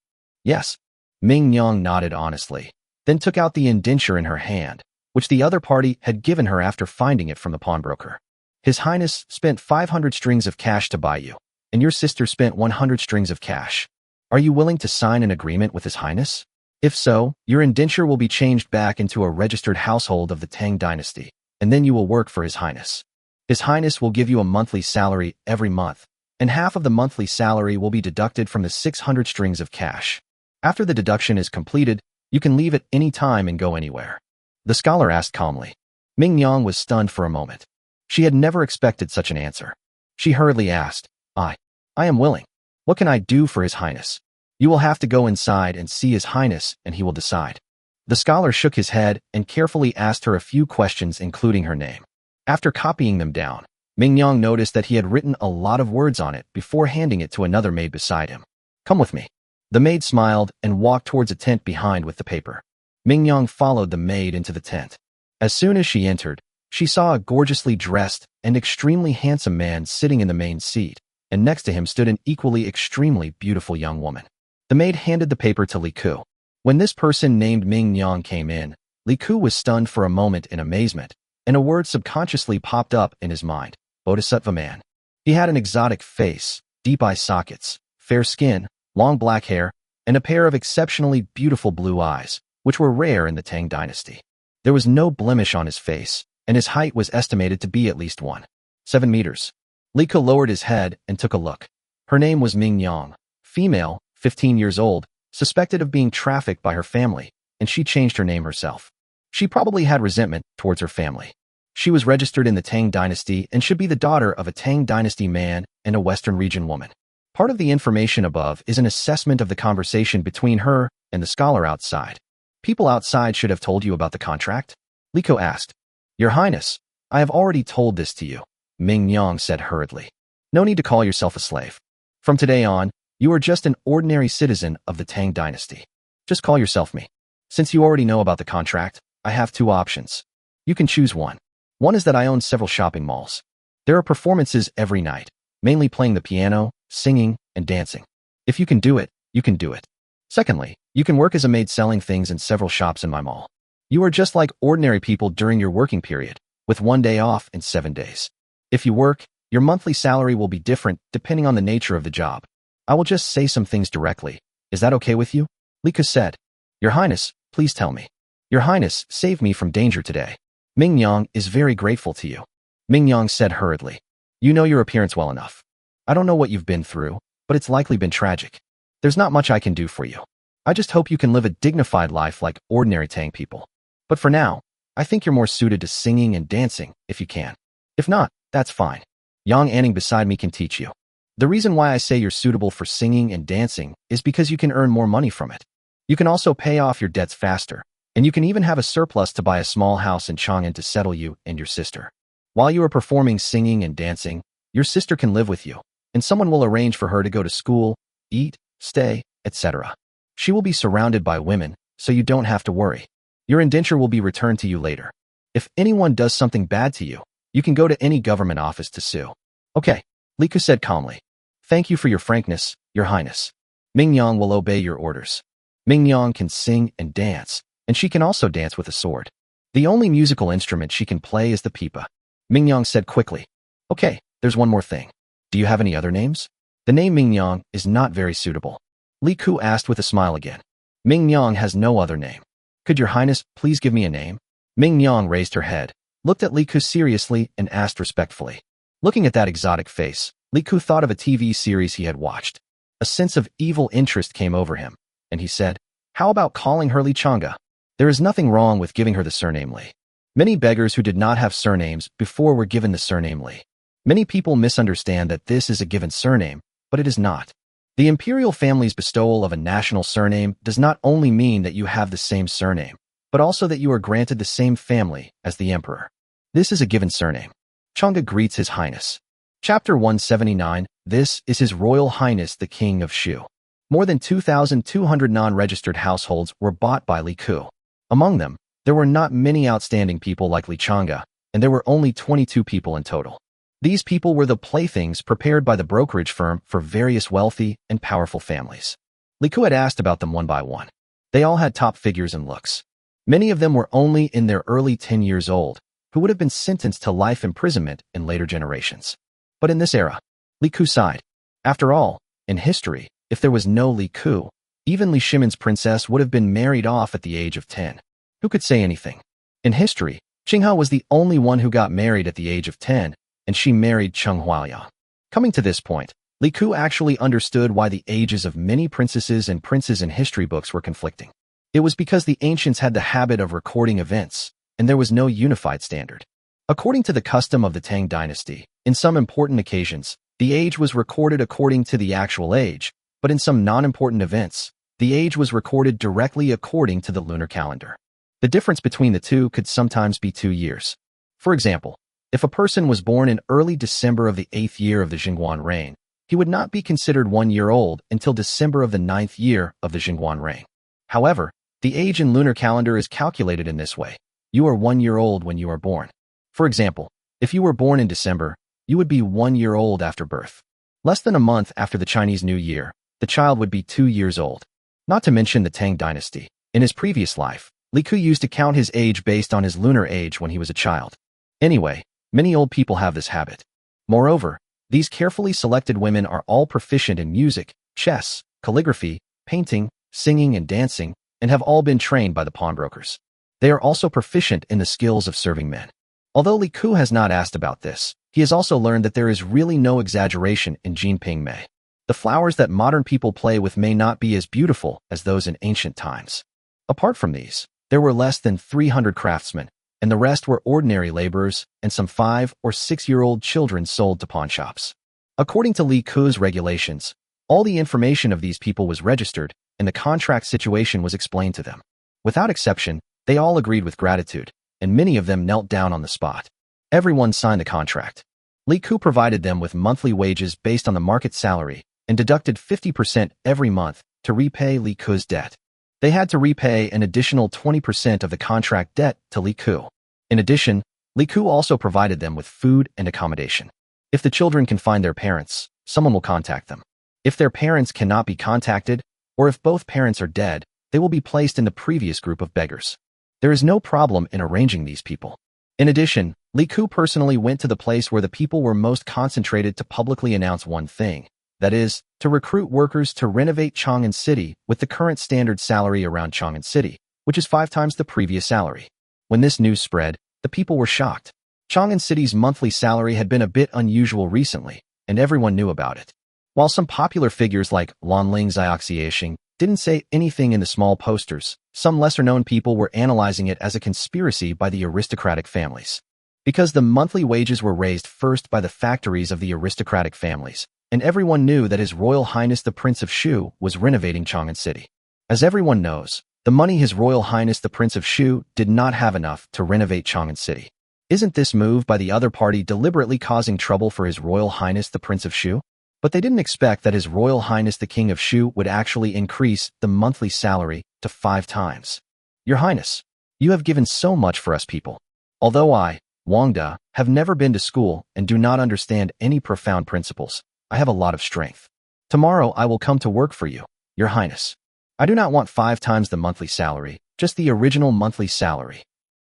Yes. Ming Yang nodded honestly, then took out the indenture in her hand, which the other party had given her after finding it from the pawnbroker. His Highness spent 500 strings of cash to buy you, and your sister spent 100 strings of cash. Are you willing to sign an agreement with His Highness? If so, your indenture will be changed back into a registered household of the Tang dynasty, and then you will work for His Highness. His Highness will give you a monthly salary every month, and half of the monthly salary will be deducted from the 600 strings of cash. After the deduction is completed, you can leave at any time and go anywhere. The scholar asked calmly. Ming Yang was stunned for a moment. She had never expected such an answer. She hurriedly asked, I am willing. What can I do for His Highness? You will have to go inside and see His Highness, and he will decide. The scholar shook his head and carefully asked her a few questions, including her name. After copying them down, Ming Yang noticed that he had written a lot of words on it before handing it to another maid beside him. Come with me. The maid smiled and walked towards a tent behind with the paper. Ming Yang followed the maid into the tent. As soon as she entered, she saw a gorgeously dressed and extremely handsome man sitting in the main seat, and next to him stood an equally extremely beautiful young woman. The maid handed the paper to Li Ke. When this person named Ming Yang came in, Li Ke was stunned for a moment in amazement, and a word subconsciously popped up in his mind, Bodhisattva man. He had an exotic face, deep eye sockets, fair skin, long black hair, and a pair of exceptionally beautiful blue eyes, which were rare in the Tang dynasty. There was no blemish on his face, and his height was estimated to be at least 1.7 meters. Li Ke lowered his head and took a look. Her name was Ming Yang, female, 15 years old, suspected of being trafficked by her family, and she changed her name herself. She probably had resentment towards her family. She was registered in the Tang dynasty and should be the daughter of a Tang dynasty man and a Western region woman. Part of the information above is an assessment of the conversation between her and the scholar outside. People outside should have told you about the contract? Li Ke asked. Your Highness, I have already told this to you, Ming Yang said hurriedly. No need to call yourself a slave. From today on, you are just an ordinary citizen of the Tang dynasty. Just call yourself me. Since you already know about the contract, I have two options. You can choose one. One is that I own several shopping malls. There are performances every night, mainly playing the piano, singing, and dancing. If you can do it, you can do it. Secondly, you can work as a maid selling things in several shops in my mall. You are just like ordinary people during your working period, with 1 day off and 7 days. If you work, your monthly salary will be different depending on the nature of the job. I will just say some things directly. Is that okay with you? Li Ke said. Your Highness, please tell me. Your Highness saved me from danger today. Ming Yang is very grateful to you. Ming Yang said hurriedly. You know your appearance well enough. I don't know what you've been through, but it's likely been tragic. There's not much I can do for you. I just hope you can live a dignified life like ordinary Tang people. But for now, I think you're more suited to singing and dancing, if you can. If not, that's fine. Yang Anning beside me can teach you. The reason why I say you're suitable for singing and dancing is because you can earn more money from it. You can also pay off your debts faster, and you can even have a surplus to buy a small house in Chang'an to settle you and your sister. While you are performing singing and dancing, your sister can live with you, and someone will arrange for her to go to school, eat, stay, etc. She will be surrounded by women, so you don't have to worry. Your indenture will be returned to you later. If anyone does something bad to you, you can go to any government office to sue. Okay, Li Ke said calmly. Thank you for your frankness, Your Highness. Ming Yang will obey your orders. Ming Yang can sing and dance, and she can also dance with a sword. The only musical instrument she can play is the pipa. Ming Yang said quickly. Okay, there's one more thing. Do you have any other names? The name Ming Yang is not very suitable. Li Ke asked with a smile again. Ming Yang has no other name. Could Your Highness please give me a name? Ming Yang raised her head, looked at Li Ke seriously, and asked respectfully. Looking at that exotic face, Li Ku thought of a TV series he had watched. A sense of evil interest came over him, and he said, "How about calling her Li Changa? There is nothing wrong with giving her the surname Li." Many beggars who did not have surnames before were given the surname Li. Many people misunderstand that this is a given surname, but it is not. The imperial family's bestowal of a national surname does not only mean that you have the same surname, but also that you are granted the same family as the emperor. This is a given surname. Changa greets His Highness. Chapter 179, This is His Royal Highness the King of Shu. More than 2,200 non-registered households were bought by Li Ku. Among them, there were not many outstanding people like Li Changa, and there were only 22 people in total. These people were the playthings prepared by the brokerage firm for various wealthy and powerful families. Li Ku had asked about them one by one. They all had top figures and looks. Many of them were only in their early 10 years old, who would have been sentenced to life imprisonment in later generations. But in this era, Li Ku sighed. After all, in history, if there was no Li Ku, even Li Shimon's princess would have been married off at the age of 10. Who could say anything? In history, Qinghe was the only one who got married at the age of 10, and she married Cheng Huaoya. Coming to this point, Li Ku actually understood why the ages of many princesses and princes in history books were conflicting. It was because the ancients had the habit of recording events, and there was no unified standard. According to the custom of the Tang dynasty, in some important occasions, the age was recorded according to the actual age, but in some non-important events, the age was recorded directly according to the lunar calendar. The difference between the two could sometimes be 2 years. For example, if a person was born in early December of the 8th year of the Jingguan reign, he would not be considered 1 year old until December of the 9th year of the Jingguan reign. However, the age in lunar calendar is calculated in this way. You are 1 year old when you are born. For example, if you were born in December, you would be 1 year old after birth. Less than a month after the Chinese New Year, the child would be 2 years old. Not to mention the Tang dynasty. In his previous life, Li Ku used to count his age based on his lunar age when he was a child. Anyway, many old people have this habit. Moreover, these carefully selected women are all proficient in music, chess, calligraphy, painting, singing, and dancing, and have all been trained by the pawnbrokers. They are also proficient in the skills of serving men. Although Li Ku has not asked about this, he has also learned that there is really no exaggeration in Jinping Mei. The flowers that modern people play with may not be as beautiful as those in ancient times. Apart from these, there were less than 300 craftsmen, and the rest were ordinary laborers and some 5 or 6-year-old children sold to pawnshops. According to Li Ku's regulations, all the information of these people was registered, and the contract situation was explained to them. Without exception, they all agreed with gratitude, and many of them knelt down on the spot. Everyone signed the contract. Li Ku provided them with monthly wages based on the market salary and deducted 50% every month to repay Li Ku's debt. They had to repay an additional 20% of the contract debt to Li Ku. In addition, Li Ku also provided them with food and accommodation. If the children can find their parents, someone will contact them. If their parents cannot be contacted, or if both parents are dead, they will be placed in the previous group of beggars. There is no problem in arranging these people. In addition, Li Ku personally went to the place where the people were most concentrated to publicly announce one thing, that is, to recruit workers to renovate Chang'an City with the current standard salary around Chang'an City, which is 5 times the previous salary. When this news spread, the people were shocked. Chang'an City's monthly salary had been a bit unusual recently, and everyone knew about it. While some popular figures like Lan Ling Xiaoxiaxing didn't say anything in the small posters, some lesser-known people were analyzing it as a conspiracy by the aristocratic families. Because the monthly wages were raised first by the factories of the aristocratic families, and everyone knew that His Royal Highness the Prince of Shu was renovating Chang'an City. As everyone knows, the money His Royal Highness the Prince of Shu did not have enough to renovate Chang'an City. Isn't this move by the other party deliberately causing trouble for His Royal Highness the Prince of Shu? But they didn't expect that His Royal Highness the King of Shu would actually increase the monthly salary to 5 times. Your Highness, you have given so much for us people. Although I, Wang Da, have never been to school and do not understand any profound principles, I have a lot of strength. Tomorrow I will come to work for you, Your Highness. I do not want 5 times the monthly salary, just the original monthly salary.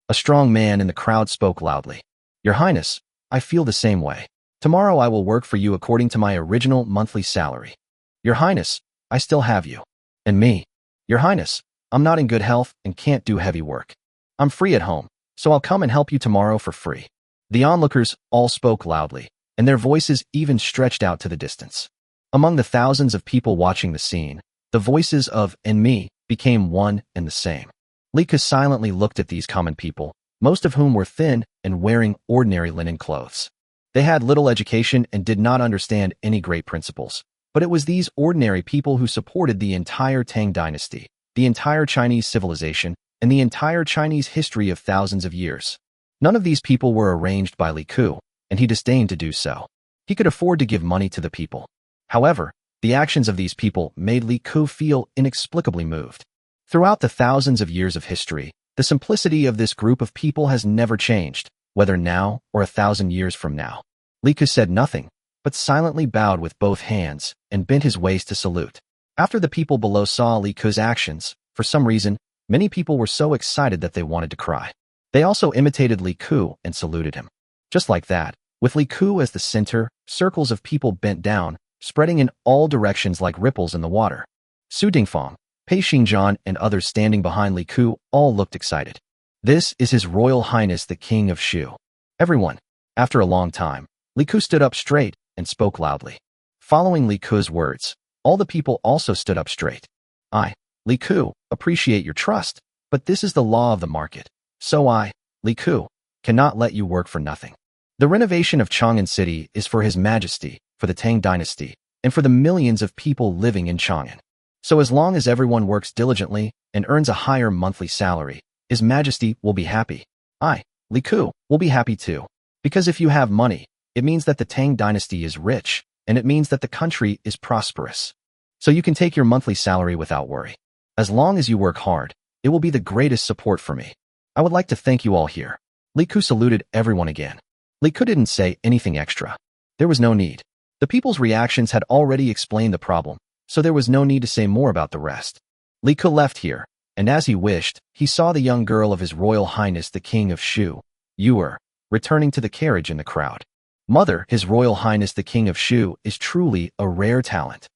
A strong man in the crowd spoke loudly. Your Highness, I feel the same way. Tomorrow I will work for you according to my original monthly salary. Your Highness, I still have you. And me. Your Highness, I'm not in good health and can't do heavy work. I'm free at home, so I'll come and help you tomorrow for free. The onlookers all spoke loudly, and their voices even stretched out to the distance. Among the thousands of people watching the scene, the voices of and me became one and the same. Lika silently looked at these common people, most of whom were thin and wearing ordinary linen clothes. They had little education and did not understand any great principles, but it was these ordinary people who supported the entire Tang dynasty, the entire Chinese civilization, and the entire Chinese history of thousands of years. None of these people were arranged by Li Ku, and he disdained to do so. He could afford to give money to the people. However, the actions of these people made Li Ku feel inexplicably moved. Throughout the thousands of years of history, the simplicity of this group of people has never changed, whether now or 1,000 years from now. Li Ku said nothing, but silently bowed with both hands and bent his waist to salute. After the people below saw Li Ku's actions, for some reason, many people were so excited that they wanted to cry. They also imitated Li Ku and saluted him. Just like that, with Li Ku as the center, circles of people bent down, spreading in all directions like ripples in the water. Su Dingfang, Pei Xingjian, and others standing behind Li Ku all looked excited. This is His Royal Highness the King of Shu. Everyone. After a long time, Li Ku stood up straight and spoke loudly. Following Li Ku's words, all the people also stood up straight. I, Li Ku, appreciate your trust, but this is the law of the market. So I, Li Ku, cannot let you work for nothing. The renovation of Chang'an City is for His Majesty, for the Tang dynasty, and for the millions of people living in Chang'an. So as long as everyone works diligently and earns a higher monthly salary, His Majesty will be happy. I, Li Ku, will be happy too. Because if you have money, it means that the Tang dynasty is rich, and it means that the country is prosperous. So you can take your monthly salary without worry. As long as you work hard, it will be the greatest support for me. I would like to thank you all here. Li Ku saluted everyone again. Li Ku didn't say anything extra. There was no need. The people's reactions had already explained the problem, so there was no need to say more about the rest. Li Ku left here, and as he wished, he saw the young girl of His Royal Highness the King of Shu, Yuer, returning to the carriage in the crowd. Mother, His Royal Highness the King of Shu is truly a rare talent.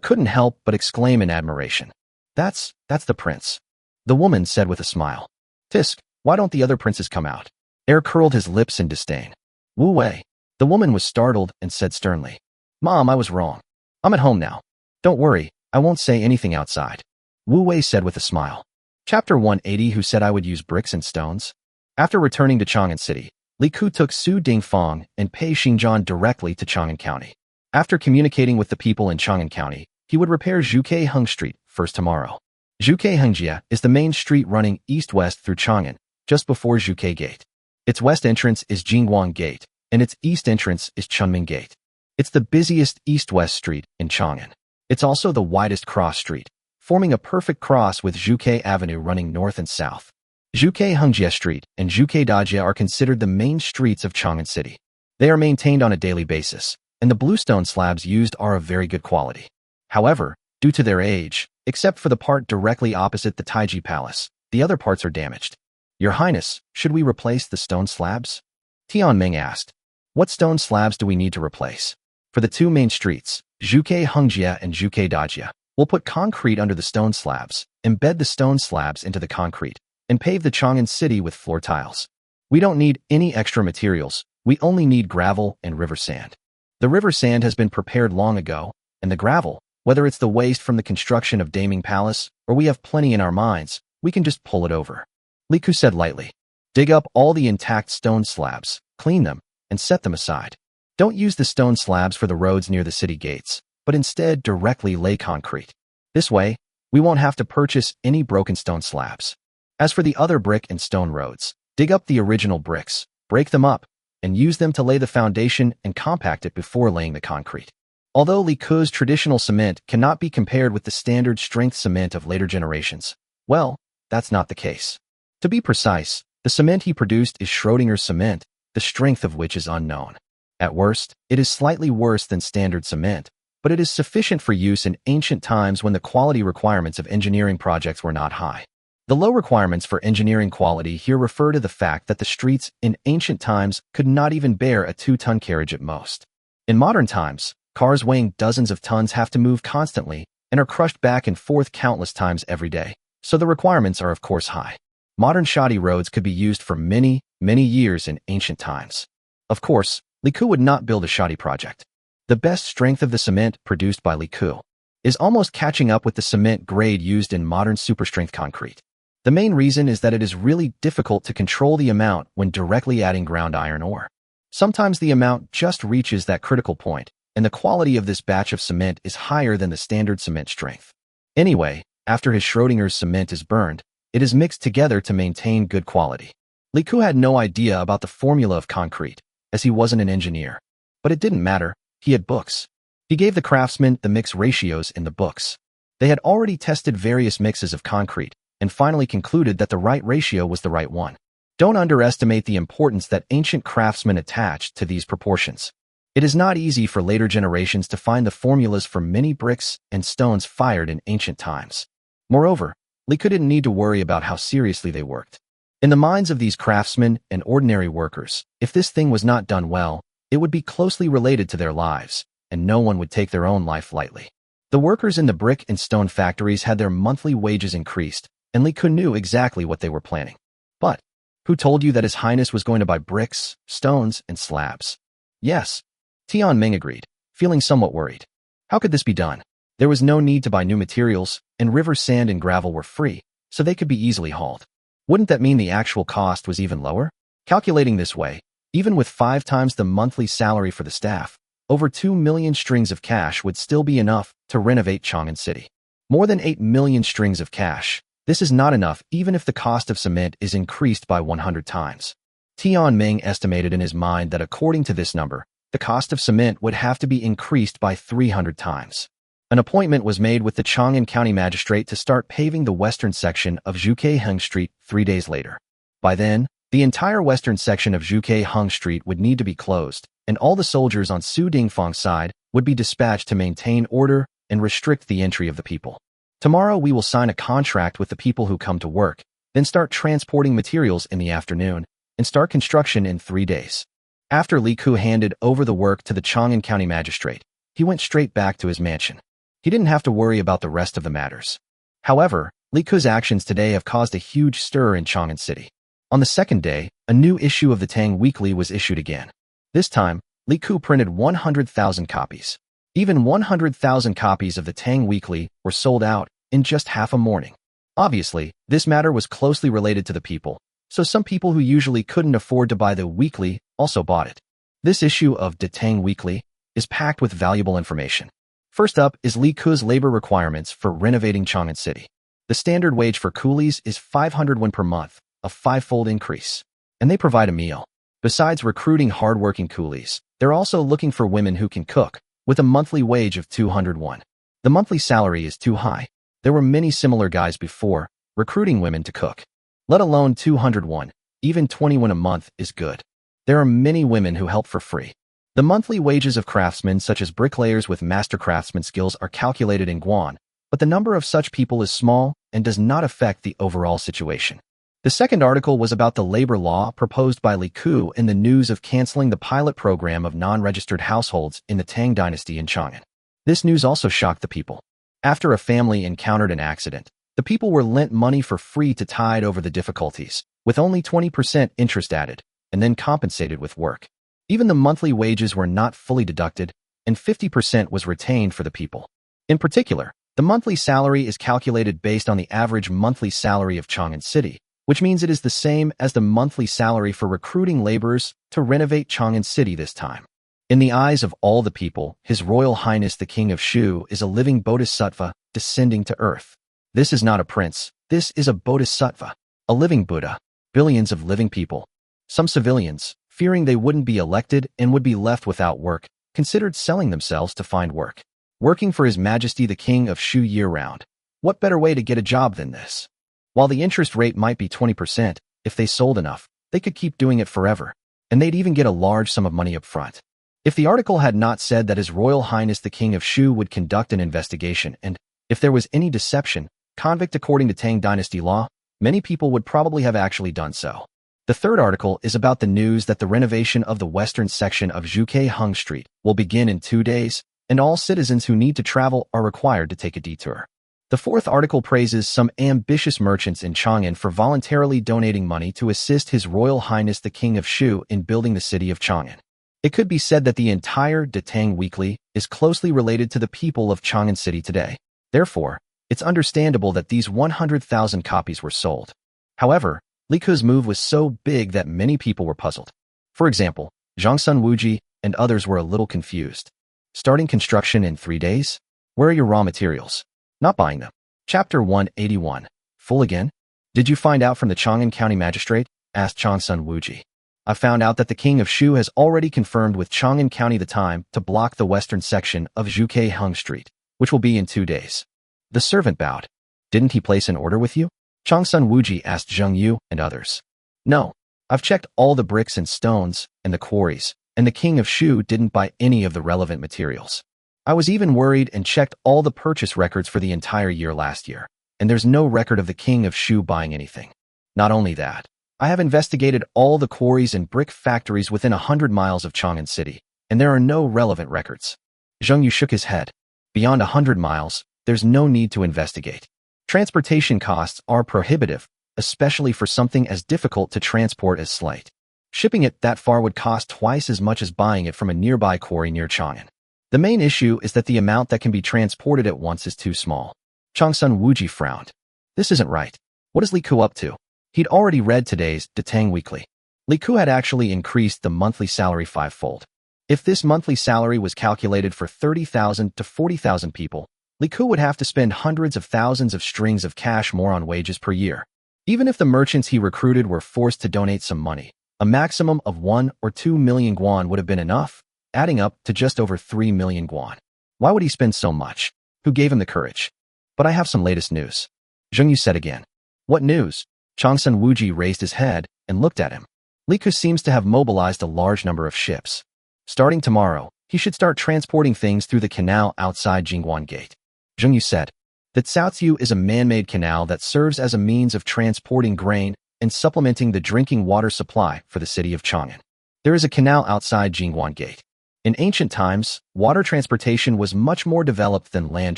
Couldn't help but exclaim in admiration. That's the prince. The woman said with a smile. Tisk, why don't the other princes come out? Curled his lips in disdain. Wu Wei. The woman was startled and said sternly. Mom, I was wrong. I'm at home now. Don't worry, I won't say anything outside. Wu Wei said with a smile. Chapter 180. Who said I would use bricks and stones? After returning to Chang'an City, Li Ku took Su Dingfang and Pei Xingjian directly to Chang'an County. After communicating with the people in Chang'an County, he would repair Zhuke Heng Street first tomorrow. Zhuke Hengjia is the main street running east-west through Chang'an, just before Zhuke Gate. Its west entrance is Jingguang Gate, and its east entrance is Chunming Gate. It's the busiest east-west street in Chang'an. It's also the widest cross street, forming a perfect cross with Zhuke Avenue running north and south. Zhuke Hengjia Street and Zhuke Dajia are considered the main streets of Chang'an City. They are maintained on a daily basis, and the bluestone slabs used are of very good quality. However, due to their age, except for the part directly opposite the Taiji Palace, the other parts are damaged. Your Highness, should we replace the stone slabs? Tianming asked. What stone slabs do we need to replace? For the two main streets, Zhuke Hengjia and Zhuke Dajia, we'll put concrete under the stone slabs, embed the stone slabs into the concrete, and pave the Chang'an City with floor tiles. We don't need any extra materials, we only need gravel and river sand. The river sand has been prepared long ago, and the gravel, whether it's the waste from the construction of Daming Palace, or we have plenty in our mines, we can just pull it over. Li Ku said lightly. Dig up all the intact stone slabs, clean them, and set them aside. Don't use the stone slabs for the roads near the city gates, but instead directly lay concrete. This way, we won't have to purchase any broken stone slabs. As for the other brick and stone roads, dig up the original bricks, break them up, and use them to lay the foundation and compact it before laying the concrete. Although Li Ku's traditional cement cannot be compared with the standard strength cement of later generations, well, that's not the case. To be precise, the cement he produced is Schrodinger's cement, the strength of which is unknown. At worst, it is slightly worse than standard cement, but it is sufficient for use in ancient times when the quality requirements of engineering projects were not high. The low requirements for engineering quality here refer to the fact that the streets in ancient times could not even bear a 2-ton carriage at most. In modern times, cars weighing dozens of tons have to move constantly and are crushed back and forth countless times every day, so the requirements are of course high. Modern shoddy roads could be used for many, many years in ancient times. Of course, Li Ku would not build a shoddy project. The best strength of the cement produced by Li Ku is almost catching up with the cement grade used in modern super-strength concrete. The main reason is that it is really difficult to control the amount when directly adding ground iron ore. Sometimes the amount just reaches that critical point, and the quality of this batch of cement is higher than the standard cement strength. Anyway, after his Schrodinger's cement is burned, it is mixed together to maintain good quality. Li Ku had no idea about the formula of concrete, as he wasn't an engineer. But it didn't matter, he had books. He gave the craftsmen the mix ratios in the books. They had already tested various mixes of concrete, and finally concluded that the right ratio was the right one. Don't underestimate the importance that ancient craftsmen attached to these proportions. It is not easy for later generations to find the formulas for many bricks and stones fired in ancient times. Moreover, Li Ku didn't need to worry about how seriously they worked. In the minds of these craftsmen and ordinary workers, if this thing was not done well, it would be closely related to their lives, and no one would take their own life lightly. The workers in the brick and stone factories had their monthly wages increased, and Li Ku knew exactly what they were planning. But who told you that His Highness was going to buy bricks, stones, and slabs? Yes, Tian Ming agreed, feeling somewhat worried. How could this be done? There was no need to buy new materials, and river sand and gravel were free, so they could be easily hauled. Wouldn't that mean the actual cost was even lower? Calculating this way, even with 5 times the monthly salary for the staff, over 2 million strings of cash would still be enough to renovate Chang'an City. More than 8 million strings of cash. This is not enough even if the cost of cement is increased by 100 times. Tian Ming estimated in his mind that according to this number, the cost of cement would have to be increased by 300 times. An appointment was made with the Chang'an County Magistrate to start paving the western section of Zhuke-Heng Street 3 days later. By then, the entire western section of Zhuke-Heng Street would need to be closed, and all the soldiers on Su Dingfang's side would be dispatched to maintain order and restrict the entry of the people. Tomorrow we will sign a contract with the people who come to work, then start transporting materials in the afternoon, and start construction in 3 days. After Li Ku handed over the work to the Chang'an County Magistrate, he went straight back to his mansion. He didn't have to worry about the rest of the matters. However, Li Ku's actions today have caused a huge stir in Chang'an City. On the second day, a new issue of the Tang Weekly was issued again. This time, Li Ku printed 100,000 copies. Even 100,000 copies of the Tang Weekly were sold out in just half a morning. Obviously, this matter was closely related to the people, so some people who usually couldn't afford to buy the weekly also bought it. This issue of the Tang Weekly is packed with valuable information. First up is Li Ku's labor requirements for renovating Chang'an City. The standard wage for coolies is 500 won per month, a 5-fold increase. And they provide a meal. Besides recruiting hard-working coolies, they're also looking for women who can cook, with a monthly wage of 200 won. The monthly salary is too high. There were many similar guys before, recruiting women to cook. Let alone 200 won, even 20 won a month is good. There are many women who help for free. The monthly wages of craftsmen such as bricklayers with master craftsman skills are calculated in Guan, but the number of such people is small and does not affect the overall situation. The second article was about the labor law proposed by Li Ku in the news of canceling the pilot program of non-registered households in the Tang dynasty in Chang'an. This news also shocked the people. After a family encountered an accident, the people were lent money for free to tide over the difficulties, with only 20% interest added, and then compensated with work. Even the monthly wages were not fully deducted, and 50% was retained for the people. In particular, the monthly salary is calculated based on the average monthly salary of Chang'an City, which means it is the same as the monthly salary for recruiting laborers to renovate Chang'an City this time. In the eyes of all the people, His Royal Highness the King of Shu is a living bodhisattva descending to earth. This is not a prince, this is a bodhisattva, a living Buddha, billions of living people. Some civilians, fearing they wouldn't be elected and would be left without work, considered selling themselves to find work. Working for His Majesty the King of Shu year-round. What better way to get a job than this? While the interest rate might be 20%, if they sold enough, they could keep doing it forever, and they'd even get a large sum of money up front. If the article had not said that His Royal Highness the King of Shu would conduct an investigation and, if there was any deception, convict according to Tang Dynasty law, many people would probably have actually done so. The third article is about the news that the renovation of the western section of Zhuke-Heng Street will begin in 2 days, and all citizens who need to travel are required to take a detour. The fourth article praises some ambitious merchants in Chang'an for voluntarily donating money to assist His Royal Highness the King of Shu in building the city of Chang'an. It could be said that the entire Datang Weekly is closely related to the people of Chang'an City today. Therefore, it's understandable that these 100,000 copies were sold. However, Li Ke's move was so big that many people were puzzled. For example, Zhang Sun Wuji and others were a little confused. Starting construction in 3 days? Where are your raw materials? Not buying them. Chapter 181. Full again? Did you find out from the Chang'an County Magistrate? Asked Zhang Sun Wuji. I found out that the king of Shu has already confirmed with Chang'an County the time to block the western section of Zhuke Hung Street, which will be in 2 days. The servant bowed. Didn't he place an order with you? Zhang Sun Wuji asked Zheng Yu and others. No. I've checked all the bricks and stones and the quarries, and the king of Shu didn't buy any of the relevant materials. I was even worried and checked all the purchase records for the entire year last year, and there's no record of the king of Shu buying anything. Not only that, I have investigated all the quarries and brick factories within 100 miles of Chang'an City, and there are no relevant records. Zheng Yu shook his head. Beyond 100 miles, there's no need to investigate. Transportation costs are prohibitive, especially for something as difficult to transport as slate. Shipping it that far would cost twice as much as buying it from a nearby quarry near Chang'an. The main issue is that the amount that can be transported at once is too small. Zhang Sun Wuji frowned. This isn't right. What is Li Ke up to? He'd already read today's Datang Weekly. Li Ke had actually increased the monthly salary 5-fold. If this monthly salary was calculated for 30,000 to 40,000 people, Li Ke would have to spend hundreds of thousands of strings of cash more on wages per year. Even if the merchants he recruited were forced to donate some money, a maximum of 1 or 2 million guan would have been enough, adding up to just over 3 million guan. Why would he spend so much? Who gave him the courage? But I have some latest news. Zheng Yu said again. What news? Zhang Sun Wuji raised his head and looked at him. Li Ke seems to have mobilized a large number of ships. Starting tomorrow, he should start transporting things through the canal outside Jingguan Gate. Zheng Yu said. The Caoziu is a man-made canal that serves as a means of transporting grain and supplementing the drinking water supply for the city of Chang'an. There is a canal outside Jingguan Gate. In ancient times, water transportation was much more developed than land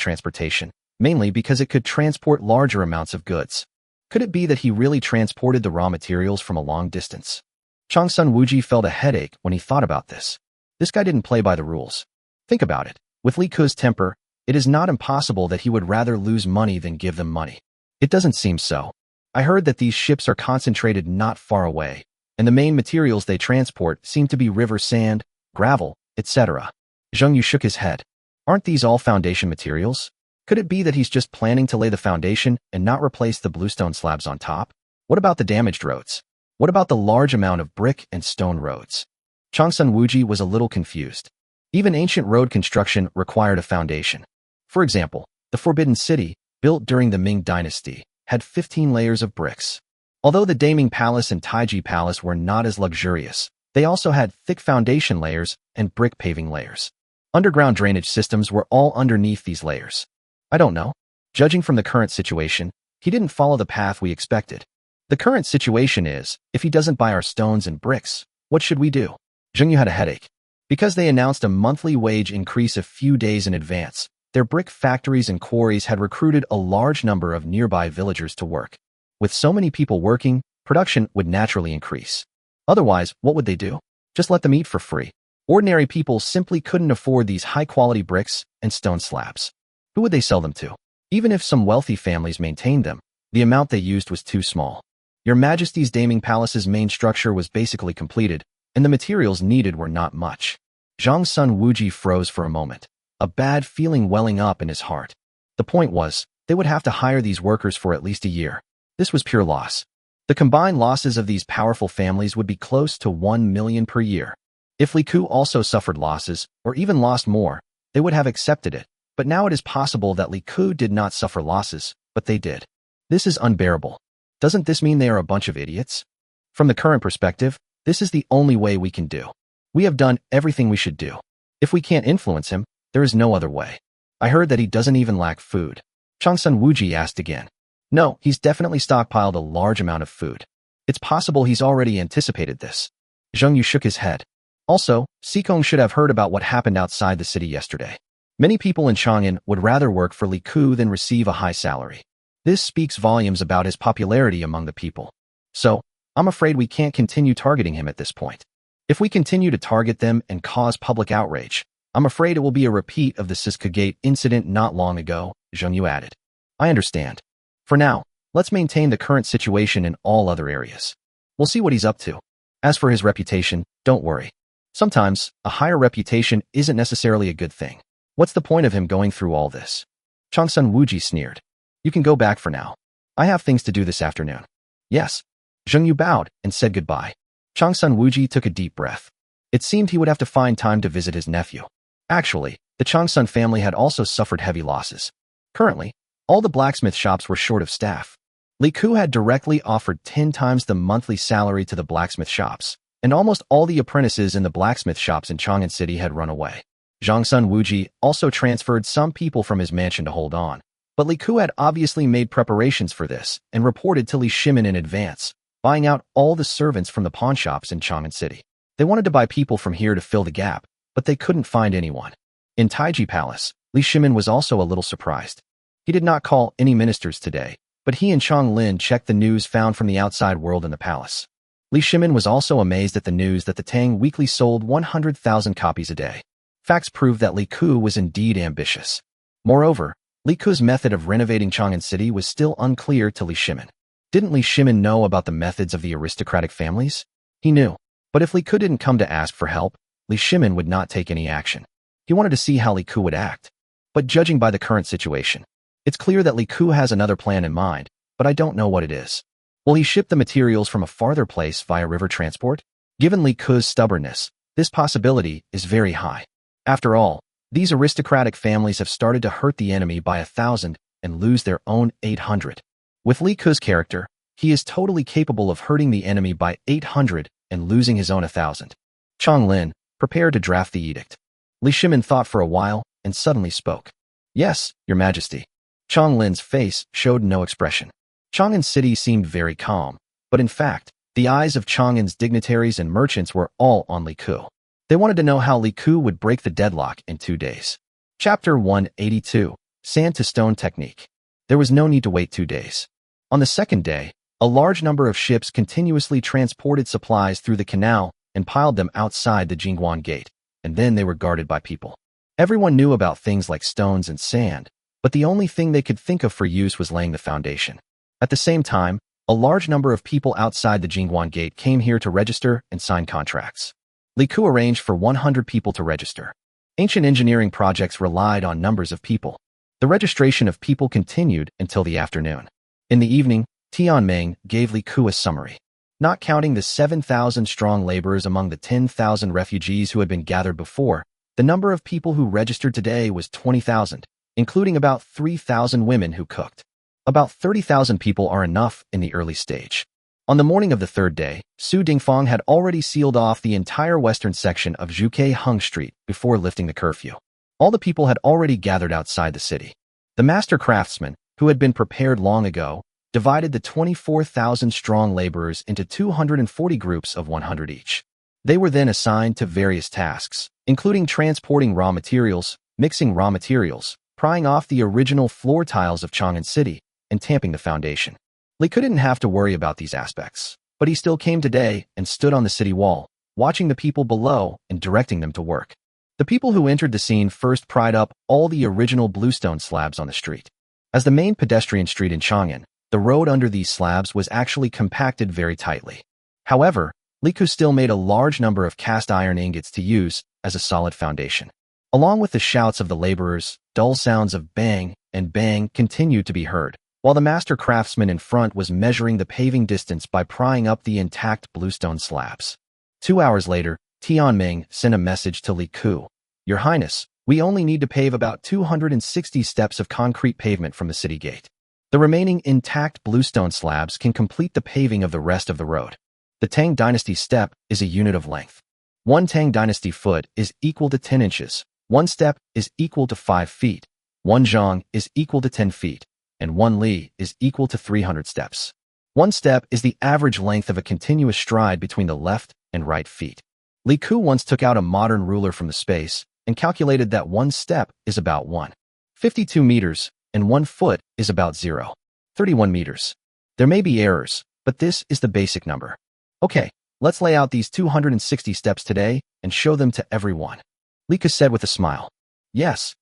transportation, mainly because it could transport larger amounts of goods. Could it be that he really transported the raw materials from a long distance? Zhang Sun Wuji felt a headache when he thought about this. This guy didn't play by the rules. Think about it. With Li Ke's temper, it is not impossible that he would rather lose money than give them money. It doesn't seem so. I heard that these ships are concentrated not far away, and the main materials they transport seem to be river sand, gravel, etc. Zheng Yu shook his head. Aren't these all foundation materials? Could it be that he's just planning to lay the foundation and not replace the bluestone slabs on top? What about the damaged roads? What about the large amount of brick and stone roads? Zhang Sun Wuji was a little confused. Even ancient road construction required a foundation. For example, the Forbidden City, built during the Ming Dynasty, had 15 layers of bricks. Although the Daming Palace and Taiji Palace were not as luxurious, they also had thick foundation layers and brick paving layers. Underground drainage systems were all underneath these layers. I don't know. Judging from the current situation, he didn't follow the path we expected. The current situation is, if he doesn't buy our stones and bricks, what should we do? Zheng Yu had a headache. Because they announced a monthly wage increase a few days in advance, their brick factories and quarries had recruited a large number of nearby villagers to work. With so many people working, production would naturally increase. Otherwise, what would they do? Just let them eat for free. Ordinary people simply couldn't afford these high-quality bricks and stone slabs. Who would they sell them to? Even if some wealthy families maintained them, the amount they used was too small. Your Majesty's Daming Palace's main structure was basically completed, and the materials needed were not much. Zhang Sun Wuji froze for a moment, a bad feeling welling up in his heart. The point was, they would have to hire these workers for at least a year. This was pure loss. The combined losses of these powerful families would be close to 1 million per year. If Li Ke also suffered losses, or even lost more, they would have accepted it. But now it is possible that Li Ke did not suffer losses, but they did. This is unbearable. Doesn't this mean they are a bunch of idiots? From the current perspective, this is the only way we can do. We have done everything we should do. If we can't influence him, there is no other way. I heard that he doesn't even lack food. Zhang Sun Wuji asked again. No, he's definitely stockpiled a large amount of food. It's possible he's already anticipated this. Zheng Yu shook his head. Also, Sikong should have heard about what happened outside the city yesterday. Many people in Chang'an would rather work for Li Ke than receive a high salary. This speaks volumes about his popularity among the people. So, I'm afraid we can't continue targeting him at this point. If we continue to target them and cause public outrage, I'm afraid it will be a repeat of the Siska Gate incident not long ago, Zheng Yu added. I understand. For now, let's maintain the current situation in all other areas. We'll see what he's up to. As for his reputation, don't worry. Sometimes, a higher reputation isn't necessarily a good thing. What's the point of him going through all this? Changsun Wuji sneered. You can go back for now. I have things to do this afternoon. Yes. Zheng Yu bowed and said goodbye. Changsun Wuji took a deep breath. It seemed he would have to find time to visit his nephew. Actually, the Changsun family had also suffered heavy losses. Currently, all the blacksmith shops were short of staff. Li Ku had directly offered 10 times the monthly salary to the blacksmith shops, and almost all the apprentices in the blacksmith shops in Chang'an City had run away. Zhangsun Wuji also transferred some people from his mansion to hold on, but Li Ku had obviously made preparations for this and reported to Li Shimin in advance, buying out all the servants from the pawn shops in Chang'an City. They wanted to buy people from here to fill the gap, but they couldn't find anyone. In Taiji Palace, Li Shimin was also a little surprised. He did not call any ministers today, but he and Chang Lin checked the news found from the outside world in the palace. Li Shimin was also amazed at the news that the Tang Weekly sold 100,000 copies a day. Facts proved that Li Ku was indeed ambitious. Moreover, Li Ku's method of renovating Chang'an City was still unclear to Li Shimin. Didn't Li Shimin know about the methods of the aristocratic families? He knew, but if Li Ku didn't come to ask for help, Li Shimin would not take any action. He wanted to see how Li Ku would act. But judging by the current situation, it's clear that Li Ku has another plan in mind, but I don't know what it is. Will he ship the materials from a farther place via river transport? Given Li Ku's stubbornness, this possibility is very high. After all, these aristocratic families have started to hurt the enemy by 1,000 and lose their own 800. With Li Ku's character, he is totally capable of hurting the enemy by 800 and losing his own 1,000. Chang Lin, prepared to draft the edict. Li Shimin thought for a while and suddenly spoke. Yes, Your Majesty. Chang Lin's face showed no expression. Chang'an City seemed very calm, but in fact, the eyes of Chang'an's dignitaries and merchants were all on Li Ku. They wanted to know how Li Ku would break the deadlock in 2 days. Chapter 182, Sand to Stone Technique. There was no need to wait 2 days. On the second day, a large number of ships continuously transported supplies through the canal and piled them outside the Jingguan Gate, and then they were guarded by people. Everyone knew about things like stones and sand, but the only thing they could think of for use was laying the foundation. At the same time, a large number of people outside the Jingguan Gate came here to register and sign contracts. Li Ku arranged for 100 people to register. Ancient engineering projects relied on numbers of people. The registration of people continued until the afternoon. In the evening, Tianming gave Li Ku a summary. Not counting the 7,000-strong laborers among the 10,000 refugees who had been gathered before, the number of people who registered today was 20,000, including about 3,000 women who cooked. About 30,000 people are enough in the early stage. On the morning of the third day, Su Dingfang had already sealed off the entire western section of Zhuke Hung Street before lifting the curfew. All the people had already gathered outside the city. The master craftsmen, who had been prepared long ago, divided the 24,000-strong laborers into 240 groups of 100 each. They were then assigned to various tasks, including transporting raw materials, mixing raw materials, prying off the original floor tiles of Chang'an City, and tamping the foundation. Li Ku didn't have to worry about these aspects, but he still came today and stood on the city wall, watching the people below and directing them to work. The people who entered the scene first pried up all the original bluestone slabs on the street. As the main pedestrian street in Chang'an, the road under these slabs was actually compacted very tightly. However, Li Ku still made a large number of cast iron ingots to use as a solid foundation. Along with the shouts of the laborers, dull sounds of bang and bang continued to be heard, while the master craftsman in front was measuring the paving distance by prying up the intact bluestone slabs. 2 hours later, Tianming sent a message to Li Ku. Your Highness, we only need to pave about 260 steps of concrete pavement from the city gate. The remaining intact bluestone slabs can complete the paving of the rest of the road. The Tang Dynasty step is a unit of length. 1 Tang Dynasty foot is equal to 10 inches, 1 step is equal to 5 feet, 1 zhang is equal to 10 feet, and 1 li is equal to 300 steps. 1 step is the average length of a continuous stride between the left and right feet. Li Ku once took out a modern ruler from the space and calculated that 1 step is about 1.52 meters and 1 foot is about 0.31 meters. There may be errors, but this is the basic number. Okay, Let's lay out these 260 steps today and show them to everyone. Li Ke said with a smile. Yes.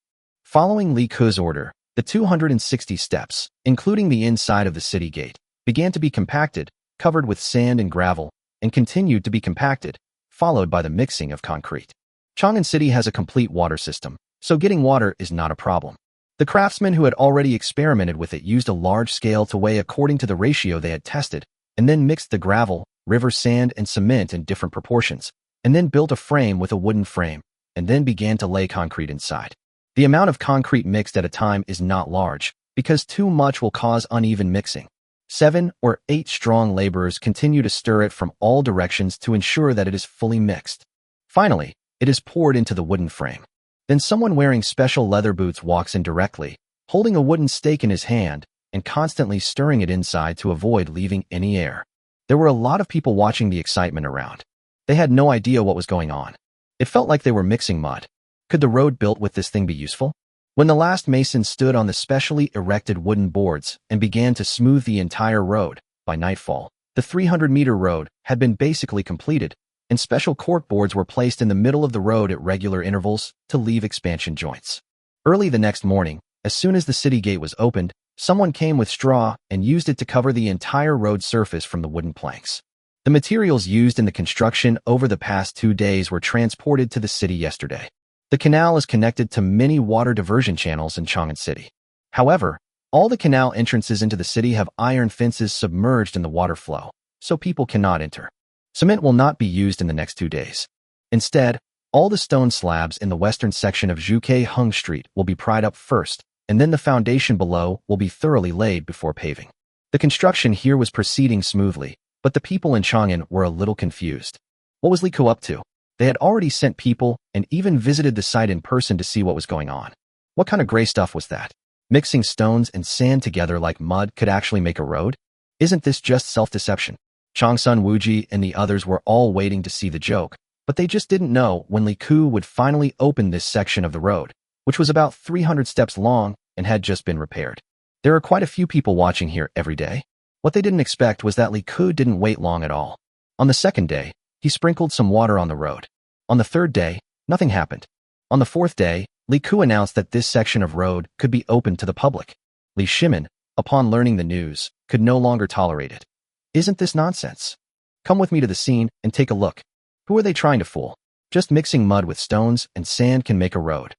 Following Li Ke's order, the 260 steps, including the inside of the city gate, began to be compacted, covered with sand and gravel, and continued to be compacted, followed by the mixing of concrete. Chang'an City has a complete water system, so getting water is not a problem. The craftsmen who had already experimented with it used a large scale to weigh according to the ratio they had tested, and then mixed the gravel, river sand, and cement in different proportions, and then built a frame with a wooden frame, and then began to lay concrete inside. The amount of concrete mixed at a time is not large, because too much will cause uneven mixing. 7 or 8 strong laborers continue to stir it from all directions to ensure that it is fully mixed. Finally, it is poured into the wooden frame. Then someone wearing special leather boots walks in directly, holding a wooden stake in his hand, and constantly stirring it inside to avoid leaving any air. There were a lot of people watching the excitement around. They had no idea what was going on. It felt like they were mixing mud. Could the road built with this thing be useful? When the last mason stood on the specially erected wooden boards and began to smooth the entire road, by nightfall, the 300-meter road had been basically completed, and special cork boards were placed in the middle of the road at regular intervals to leave expansion joints. Early the next morning, as soon as the city gate was opened, someone came with straw and used it to cover the entire road surface from the wooden planks. The materials used in the construction over the past 2 days were transported to the city yesterday. The canal is connected to many water diversion channels in Chang'an City. However, all the canal entrances into the city have iron fences submerged in the water flow, so people cannot enter. Cement will not be used in the next 2 days. Instead, all the stone slabs in the western section of Zhuke Hung Street will be pried up first, and then the foundation below will be thoroughly laid before paving. The construction here was proceeding smoothly, but the people in Chang'an were a little confused. What was Li Ke up to? They had already sent people and even visited the site in person to see what was going on. What kind of gray stuff was that? Mixing stones and sand together like mud could actually make a road? Isn't this just self-deception? Changsun Wuji and the others were all waiting to see the joke, but they just didn't know when Li Ke would finally open this section of the road, which was about 300 steps long and had just been repaired. There are quite a few people watching here every day. What they didn't expect was that Li Ke didn't wait long at all. On the second day, he sprinkled some water on the road. On the third day, nothing happened. On the fourth day, Li Ke announced that this section of road could be opened to the public. Li Shimin, upon learning the news, could no longer tolerate it. Isn't this nonsense? Come with me to the scene and take a look. Who are they trying to fool? Just mixing mud with stones and sand can make a road.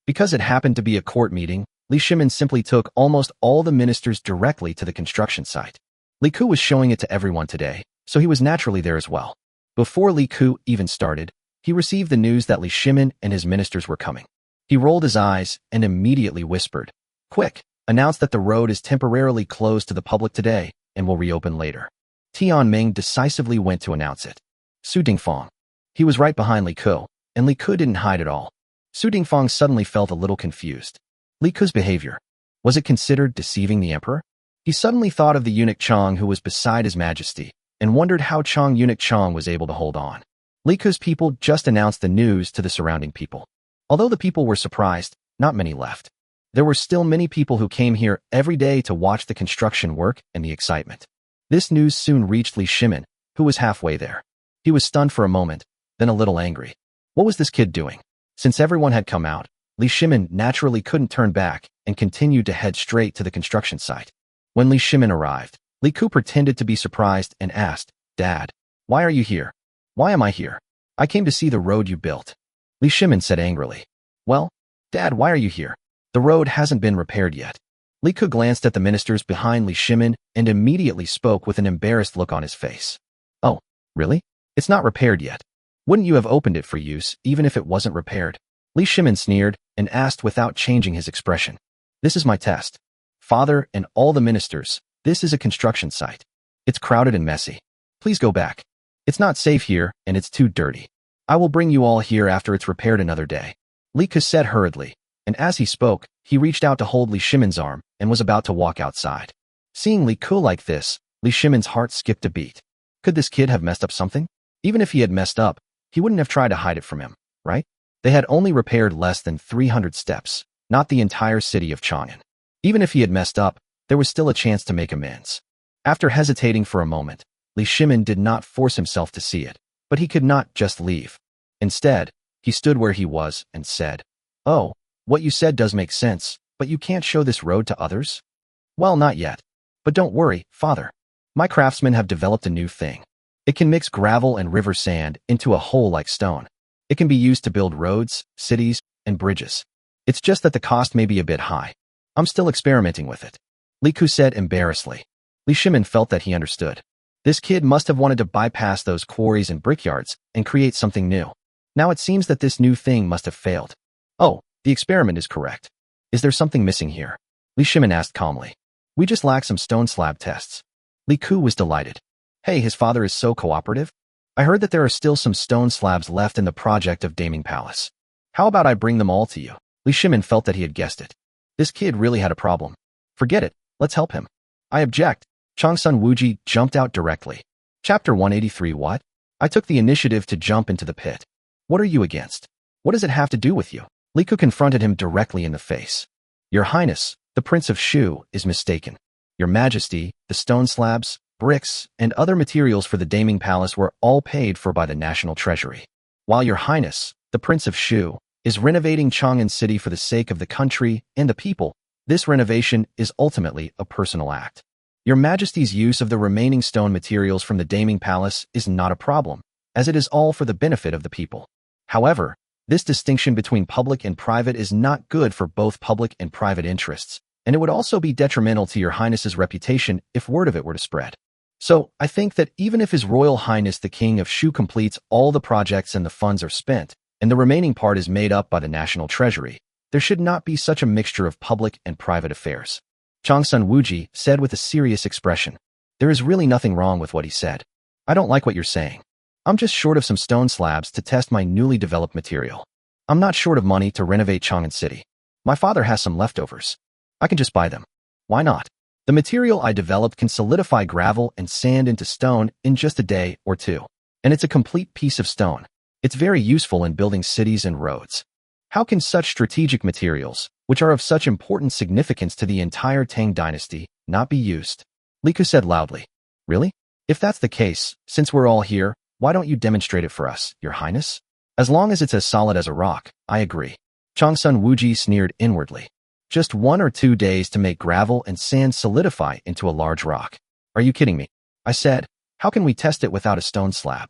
Because it happened to be a court meeting, Li Shimin simply took almost all the ministers directly to the construction site. Li Ke was showing it to everyone today, so he was naturally there as well. Before Li Ke even started, he received the news that Li Shimin and his ministers were coming. He rolled his eyes and immediately whispered, "Quick, announce that the road is temporarily closed to the public today and will reopen later." Tian Ming decisively went to announce it. Su Dingfang. He was right behind Li Ke, and Li Ke didn't hide at all. Su Dingfang suddenly felt a little confused. Li Ke's behavior. Was it considered deceiving the emperor? He suddenly thought of the eunuch Chang who was beside his majesty, and wondered how Chang eunuch Chang was able to hold on. Li Ke's people just announced the news to the surrounding people. Although the people were surprised, not many left. There were still many people who came here every day to watch the construction work and the excitement. This news soon reached Li Shimin, who was halfway there. He was stunned for a moment, then a little angry. What was this kid doing? Since everyone had come out, Li Shimin naturally couldn't turn back and continued to head straight to the construction site. When Li Shimin arrived, Li Ke pretended to be surprised and asked, "Dad, why are you here?" "Why am I here? I came to see the road you built." Li Shimin said angrily. "Well, Dad, why are you here? The road hasn't been repaired yet." Li Ke glanced at the ministers behind Li Shimin and immediately spoke with an embarrassed look on his face. "Oh, really? It's not repaired yet. Wouldn't you have opened it for use even if it wasn't repaired?" Li Shimin sneered and asked without changing his expression. "This is my test. Father and all the ministers, this is a construction site. It's crowded and messy. Please go back. It's not safe here and it's too dirty. I will bring you all here after it's repaired another day." Li Ke said hurriedly, and as he spoke, he reached out to hold Li Shimin's arm and was about to walk outside. Seeing Li Ke like this, Li Shimin's heart skipped a beat. Could this kid have messed up something? Even if he had messed up, he wouldn't have tried to hide it from him, right? They had only repaired less than 300 steps, not the entire city of Chang'an. Even if he had messed up, there was still a chance to make amends. After hesitating for a moment, Li Shimin did not force himself to see it, but he could not just leave. Instead, he stood where he was and said, "Oh, what you said does make sense, but you can't show this road to others?" "Well, not yet. But don't worry, father. My craftsmen have developed a new thing. It can mix gravel and river sand into a whole like stone. It can be used to build roads, cities, and bridges. It's just that the cost may be a bit high. I'm still experimenting with it," Li Ku said embarrassedly. Li Shimin felt that he understood. This kid must have wanted to bypass those quarries and brickyards and create something new. Now it seems that this new thing must have failed. "Oh, the experiment is correct. Is there something missing here?" Li Shimin asked calmly. "We just lack some stone slab tests." Li Ku was delighted. Hey, his father is so cooperative. I heard that there are still some stone slabs left in the project of Daming Palace. How about I bring them all to you? Li Shimin felt that he had guessed it. This kid really had a problem. Forget it, let's help him. I object. Changsun Wuji jumped out directly. Chapter 183. What? I took the initiative to jump into the pit. What are you against? What does it have to do with you? Li Ku confronted him directly in the face. Your Highness, the Prince of Shu, is mistaken. Your Majesty, the stone slabs, bricks, and other materials for the Daming Palace were all paid for by the National Treasury. While Your Highness, the Prince of Shu, is renovating Chang'an City for the sake of the country and the people, this renovation is ultimately a personal act. Your Majesty's use of the remaining stone materials from the Daming Palace is not a problem, as it is all for the benefit of the people. However, this distinction between public and private is not good for both public and private interests, and it would also be detrimental to Your Highness's reputation if word of it were to spread. So, I think that even if His Royal Highness the King of Shu completes all the projects and the funds are spent, and the remaining part is made up by the National Treasury, there should not be such a mixture of public and private affairs. Changsun Wuji said with a serious expression. There is really nothing wrong with what he said. I don't like what you're saying. I'm just short of some stone slabs to test my newly developed material. I'm not short of money to renovate Chang'an City. My father has some leftovers. I can just buy them. Why not? The material I developed can solidify gravel and sand into stone in just a day or two. And it's a complete piece of stone. It's very useful in building cities and roads. How can such strategic materials, which are of such important significance to the entire Tang dynasty, not be used? Li Ku said loudly. Really? If that's the case, since we're all here, why don't you demonstrate it for us, Your Highness? As long as it's as solid as a rock, I agree. Changsun Wuji sneered inwardly. Just 1 or 2 days to make gravel and sand solidify into a large rock. Are you kidding me? I said, how can we test it without a stone slab?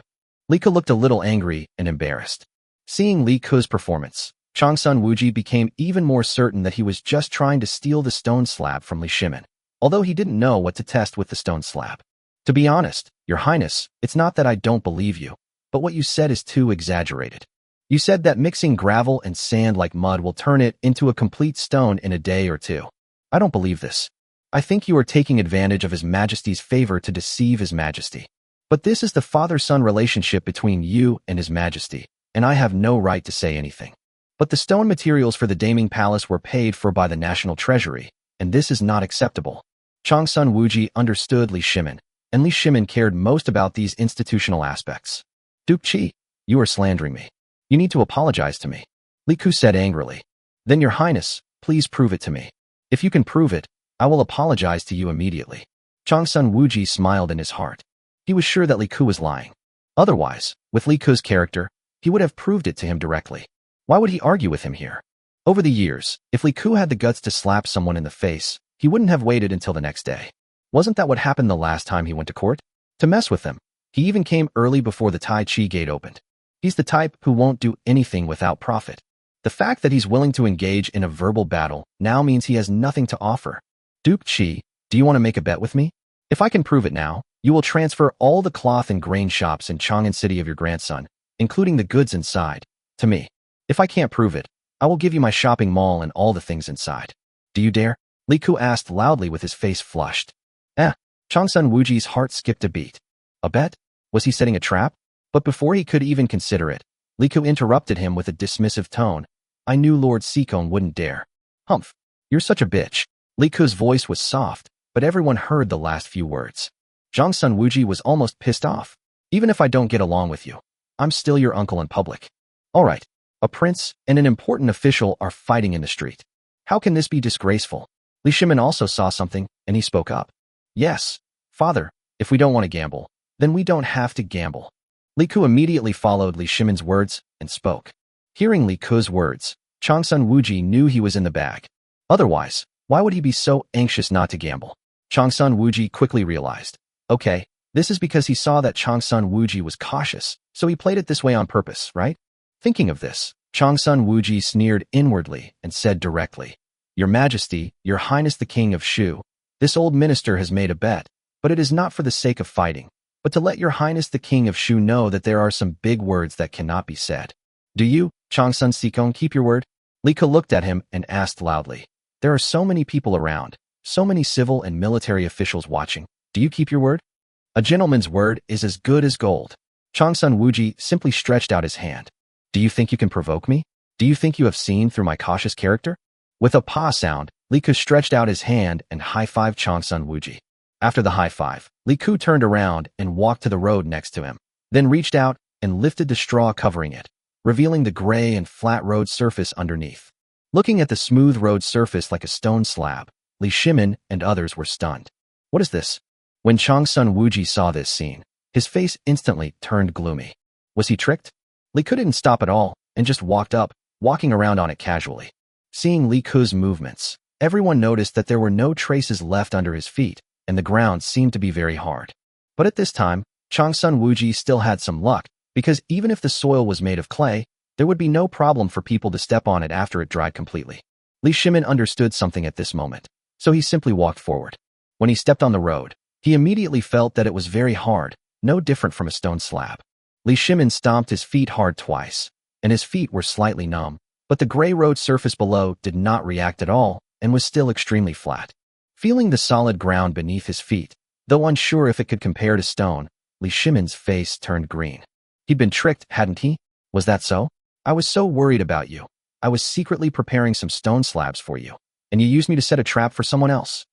Li Ku looked a little angry and embarrassed. Seeing Li Ku's performance, Changsun Wuji became even more certain that he was just trying to steal the stone slab from Li Shimin, although he didn't know what to test with the stone slab. To be honest, Your Highness, it's not that I don't believe you, but what you said is too exaggerated. You said that mixing gravel and sand like mud will turn it into a complete stone in a day or two. I don't believe this. I think you are taking advantage of His Majesty's favor to deceive His Majesty. But this is the father-son relationship between you and His Majesty, and I have no right to say anything. But the stone materials for the Daming Palace were paid for by the National Treasury, and this is not acceptable. Changsun Wuji understood Li Shimin, and Li Shimin cared most about these institutional aspects. Duke Qi, you are slandering me. You need to apologize to me. Li Ku said angrily. Then Your Highness, please prove it to me. If you can prove it, I will apologize to you immediately. Changsun Wuji smiled in his heart. He was sure that Li Ku was lying. Otherwise, with Li Ku's character, he would have proved it to him directly. Why would he argue with him here? Over the years, if Li Ku had the guts to slap someone in the face, he wouldn't have waited until the next day. Wasn't that what happened the last time he went to court? To mess with them, he even came early before the Tai Chi gate opened. He's the type who won't do anything without profit. The fact that he's willing to engage in a verbal battle now means he has nothing to offer. Duke Qi, do you want to make a bet with me? If I can prove it now, you will transfer all the cloth and grain shops in Chang'an City of your grandson, including the goods inside, to me. If I can't prove it, I will give you my shopping mall and all the things inside. Do you dare? Li Ku asked loudly with his face flushed. Changsun Wuji's heart skipped a beat. A bet? Was he setting a trap? But before he could even consider it, Li Ku interrupted him with a dismissive tone. I knew Lord Sikon wouldn't dare. Humph, you're such a bitch. Li Ku's voice was soft, but everyone heard the last few words. Changsun Wuji was almost pissed off. Even if I don't get along with you, I'm still your uncle in public. All right. A prince and an important official are fighting in the street. How can this be disgraceful? Li Shimin also saw something, and he spoke up. Yes, father, if we don't want to gamble, Then we don't have to gamble. Li Ku immediately followed Li Shimin's words and spoke. Hearing Li Ku's words, Changsun Wuji knew he was in the bag. Otherwise, why would he be so anxious not to gamble? Changsun Wuji quickly realized. Okay, this is because he saw that Changsun Wuji was cautious, so he played it this way on purpose, right? Thinking of this, Changsun Wuji sneered inwardly and said directly, Your Majesty, Your Highness the King of Shu, this old minister has made a bet, but it is not for the sake of fighting, but to let Your Highness the King of Shu know that there are some big words that cannot be said. Do you, Changsun Sikong, keep your word? Li Ku looked at him and asked loudly. There are so many people around, so many civil and military officials watching. Do you keep your word? A gentleman's word is as good as gold. Changsun Wuji simply stretched out his hand. Do you think you can provoke me? Do you think you have seen through my cautious character? With a pa sound, Li Ku stretched out his hand and high-fived Changsun Wuji. After the high-five, Li Ku turned around and walked to the road next to him, then reached out and lifted the straw covering it, revealing the gray and flat road surface underneath. Looking at the smooth road surface like a stone slab, Li Shimin and others were stunned. What is this? When Changsun Wuji saw this scene, his face instantly turned gloomy. Was he tricked? Li Ku didn't stop at all and just walked up, walking around on it casually. Seeing Li Ku's movements, everyone noticed that there were no traces left under his feet, and the ground seemed to be very hard. But at this time, Changsun Wuji still had some luck, because even if the soil was made of clay, there would be no problem for people to step on it after it dried completely. Li Shimin understood something at this moment, so he simply walked forward. When he stepped on the road, he immediately felt that it was very hard, no different from a stone slab. Li Shimin stomped his feet hard twice, and his feet were slightly numb, but the gray road surface below did not react at all and was still extremely flat. Feeling the solid ground beneath his feet, though unsure if it could compare to stone, Li Shimin's face turned green. He'd been tricked, hadn't he? Was that so? I was so worried about you. I was secretly preparing some stone slabs for you, and you used me to set a trap for someone else.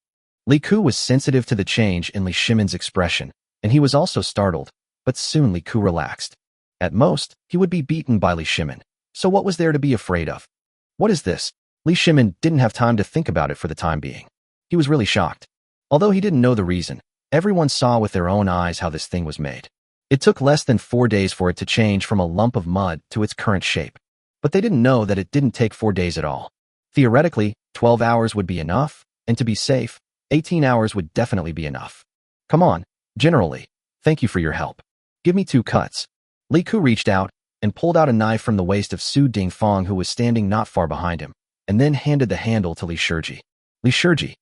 Li Ku was sensitive to the change in Li Shimin's expression, and he was also startled, but soon Li Ku relaxed. At most, he would be beaten by Li Shimin, so what was there to be afraid of? What is this? Li Shimin didn't have time to think about it for the time being. He was really shocked. Although he didn't know the reason, everyone saw with their own eyes how this thing was made. It took less than 4 days for it to change from a lump of mud to its current shape. But they didn't know that it didn't take 4 days at all. Theoretically, 12 hours would be enough, and to be safe, 18 hours would definitely be enough. Come on, generally. Thank you for your help. Give me 2 cuts. Li Ku reached out and pulled out a knife from the waist of Su Dingfang, who was standing not far behind him, and then handed the handle to Li Shiji. Li Shiji.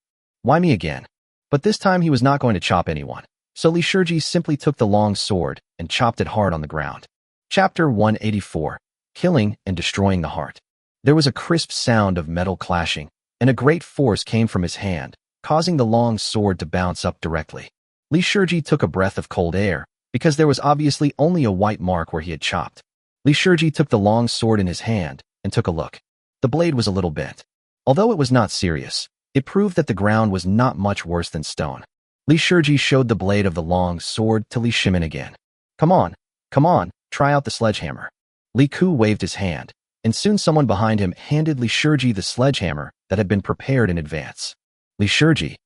Why me again? But this time he was not going to chop anyone. So Li Shiji simply took the long sword and chopped it hard on the ground. Chapter 184. Killing and Destroying the Heart. There was a crisp sound of metal clashing, and a great force came from his hand, causing the long sword to bounce up directly. Li Shiji took a breath of cold air, because there was obviously only a white mark where he had chopped. Li Shiji took the long sword in his hand and took a look. The blade was a little bent. Although it was not serious, it proved that the ground was not much worse than stone. Li Shiji showed the blade of the long sword to Li Shimin again. Come on, try out the sledgehammer. Li Ku waved his hand, and soon someone behind him handed Li Shiji the sledgehammer that had been prepared in advance. Li Shiji.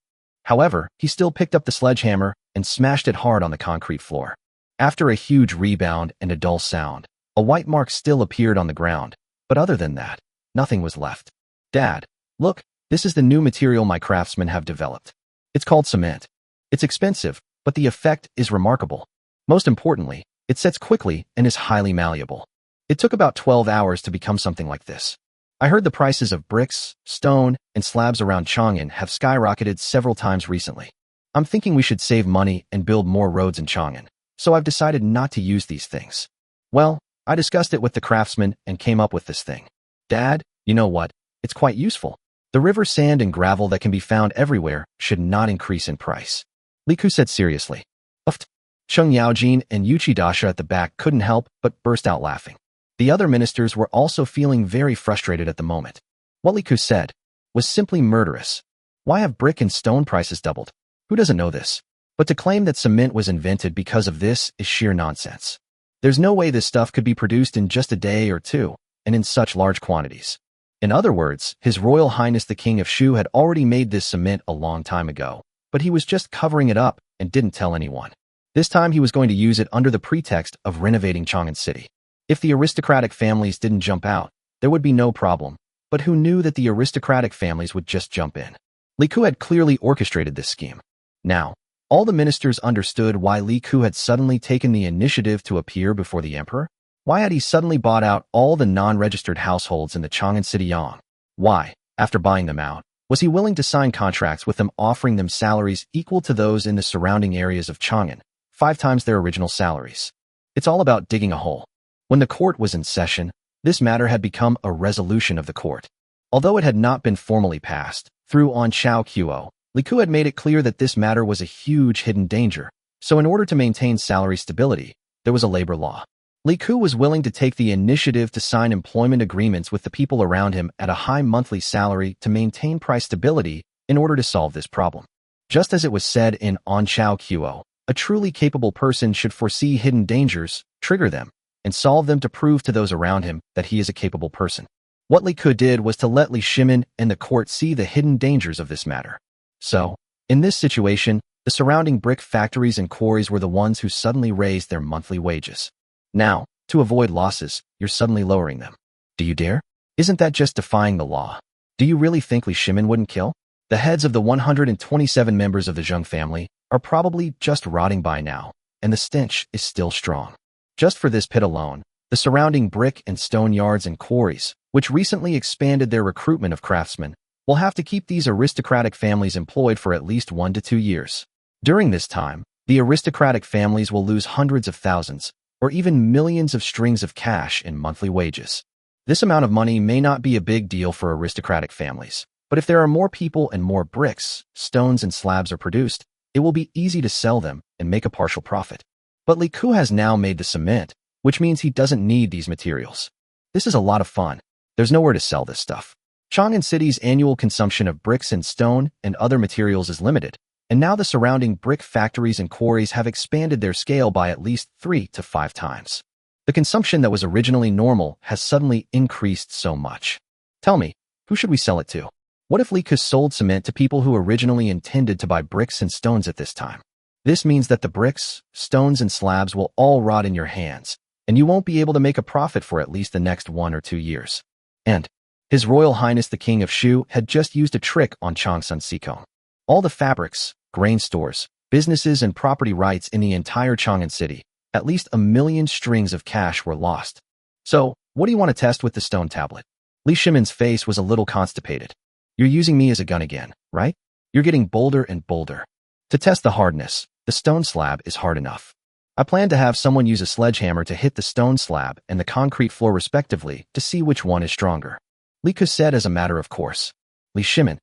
However, he still picked up the sledgehammer and smashed it hard on the concrete floor. After a huge rebound and a dull sound, a white mark still appeared on the ground, but other than that, nothing was left. Dad, look, this is the new material my craftsmen have developed. It's called cement. It's expensive, but the effect is remarkable. Most importantly, it sets quickly and is highly malleable. It took about 12 hours to become something like this. I heard the prices of bricks, stone, and slabs around Chang'an have skyrocketed several times recently. I'm thinking we should save money and build more roads in Chang'an, so I've decided not to use these things. Well, I discussed it with the craftsman and came up with this thing. Dad, you know what? It's quite useful. The river sand and gravel that can be found everywhere should not increase in price. Li Ku said seriously. Uft. Cheng Yaojin and Yuchidasha at the back couldn't help but burst out laughing. The other ministers were also feeling very frustrated at the moment. What Li Ku said was simply murderous. Why have brick and stone prices doubled? Who doesn't know this? But to claim that cement was invented because of this is sheer nonsense. There's no way this stuff could be produced in just a day or two, and in such large quantities. In other words, His Royal Highness the King of Shu had already made this cement a long time ago, but he was just covering it up and didn't tell anyone. This time he was going to use it under the pretext of renovating Chang'an City. If the aristocratic families didn't jump out, there would be no problem, but who knew that the aristocratic families would just jump in? Li Ku had clearly orchestrated this scheme. Now, all the ministers understood why Li Ku had suddenly taken the initiative to appear before the emperor. Why had he suddenly bought out all the non-registered households in the Chang'an City Yang? Why, after buying them out, was he willing to sign contracts with them offering them salaries equal to those in the surrounding areas of Chang'an, 5 times their original salaries? It's all about digging a hole. When the court was in session, this matter had become a resolution of the court. Although it had not been formally passed, through On Chao Qo, Li Ku had made it clear that this matter was a huge hidden danger, so in order to maintain salary stability, there was a labor law. Li Ku was willing to take the initiative to sign employment agreements with the people around him at a high monthly salary to maintain price stability in order to solve this problem. Just as it was said in On Chao Qo, a truly capable person should foresee hidden dangers, trigger them, and solve them to prove to those around him that he is a capable person. What Li Ku did was to let Li Shimin and the court see the hidden dangers of this matter. So, in this situation, the surrounding brick factories and quarries were the ones who suddenly raised their monthly wages. Now, to avoid losses, you're suddenly lowering them. Do you dare? Isn't that just defying the law? Do you really think Li Shimin wouldn't kill? The heads of the 127 members of the Zheng family are probably just rotting by now, and the stench is still strong. Just for this pit alone, the surrounding brick and stone yards and quarries, which recently expanded their recruitment of craftsmen, will have to keep these aristocratic families employed for at least 1 to 2 years. During this time, the aristocratic families will lose hundreds of thousands, or even millions of strings of cash in monthly wages. This amount of money may not be a big deal for aristocratic families, but if there are more people and more bricks, stones, and slabs are produced, it will be easy to sell them and make a partial profit. But Li Ku has now made the cement, which means he doesn't need these materials. This is a lot of fun. There's nowhere to sell this stuff. Chang'an City's annual consumption of bricks and stone and other materials is limited, and now the surrounding brick factories and quarries have expanded their scale by at least 3 to 5 times. The consumption that was originally normal has suddenly increased so much. Tell me, who should we sell it to? What if Li Ku sold cement to people who originally intended to buy bricks and stones at this time? This means that the bricks, stones, and slabs will all rot in your hands, and you won't be able to make a profit for at least the next 1 or 2 years. And His Royal Highness the King of Shu had just used a trick on Changsun Sikong. All the fabrics, grain stores, businesses, and property rights in the entire Chang'an City, at least 1 million strings of cash were lost. So, what do you want to test with the stone tablet? Li Shimin's face was a little constipated. You're using me as a gun again, right? You're getting bolder and bolder. To test the hardness, the stone slab is hard enough. I plan to have someone use a sledgehammer to hit the stone slab and the concrete floor respectively to see which one is stronger. Li Ku said as a matter of course. Li Shimin.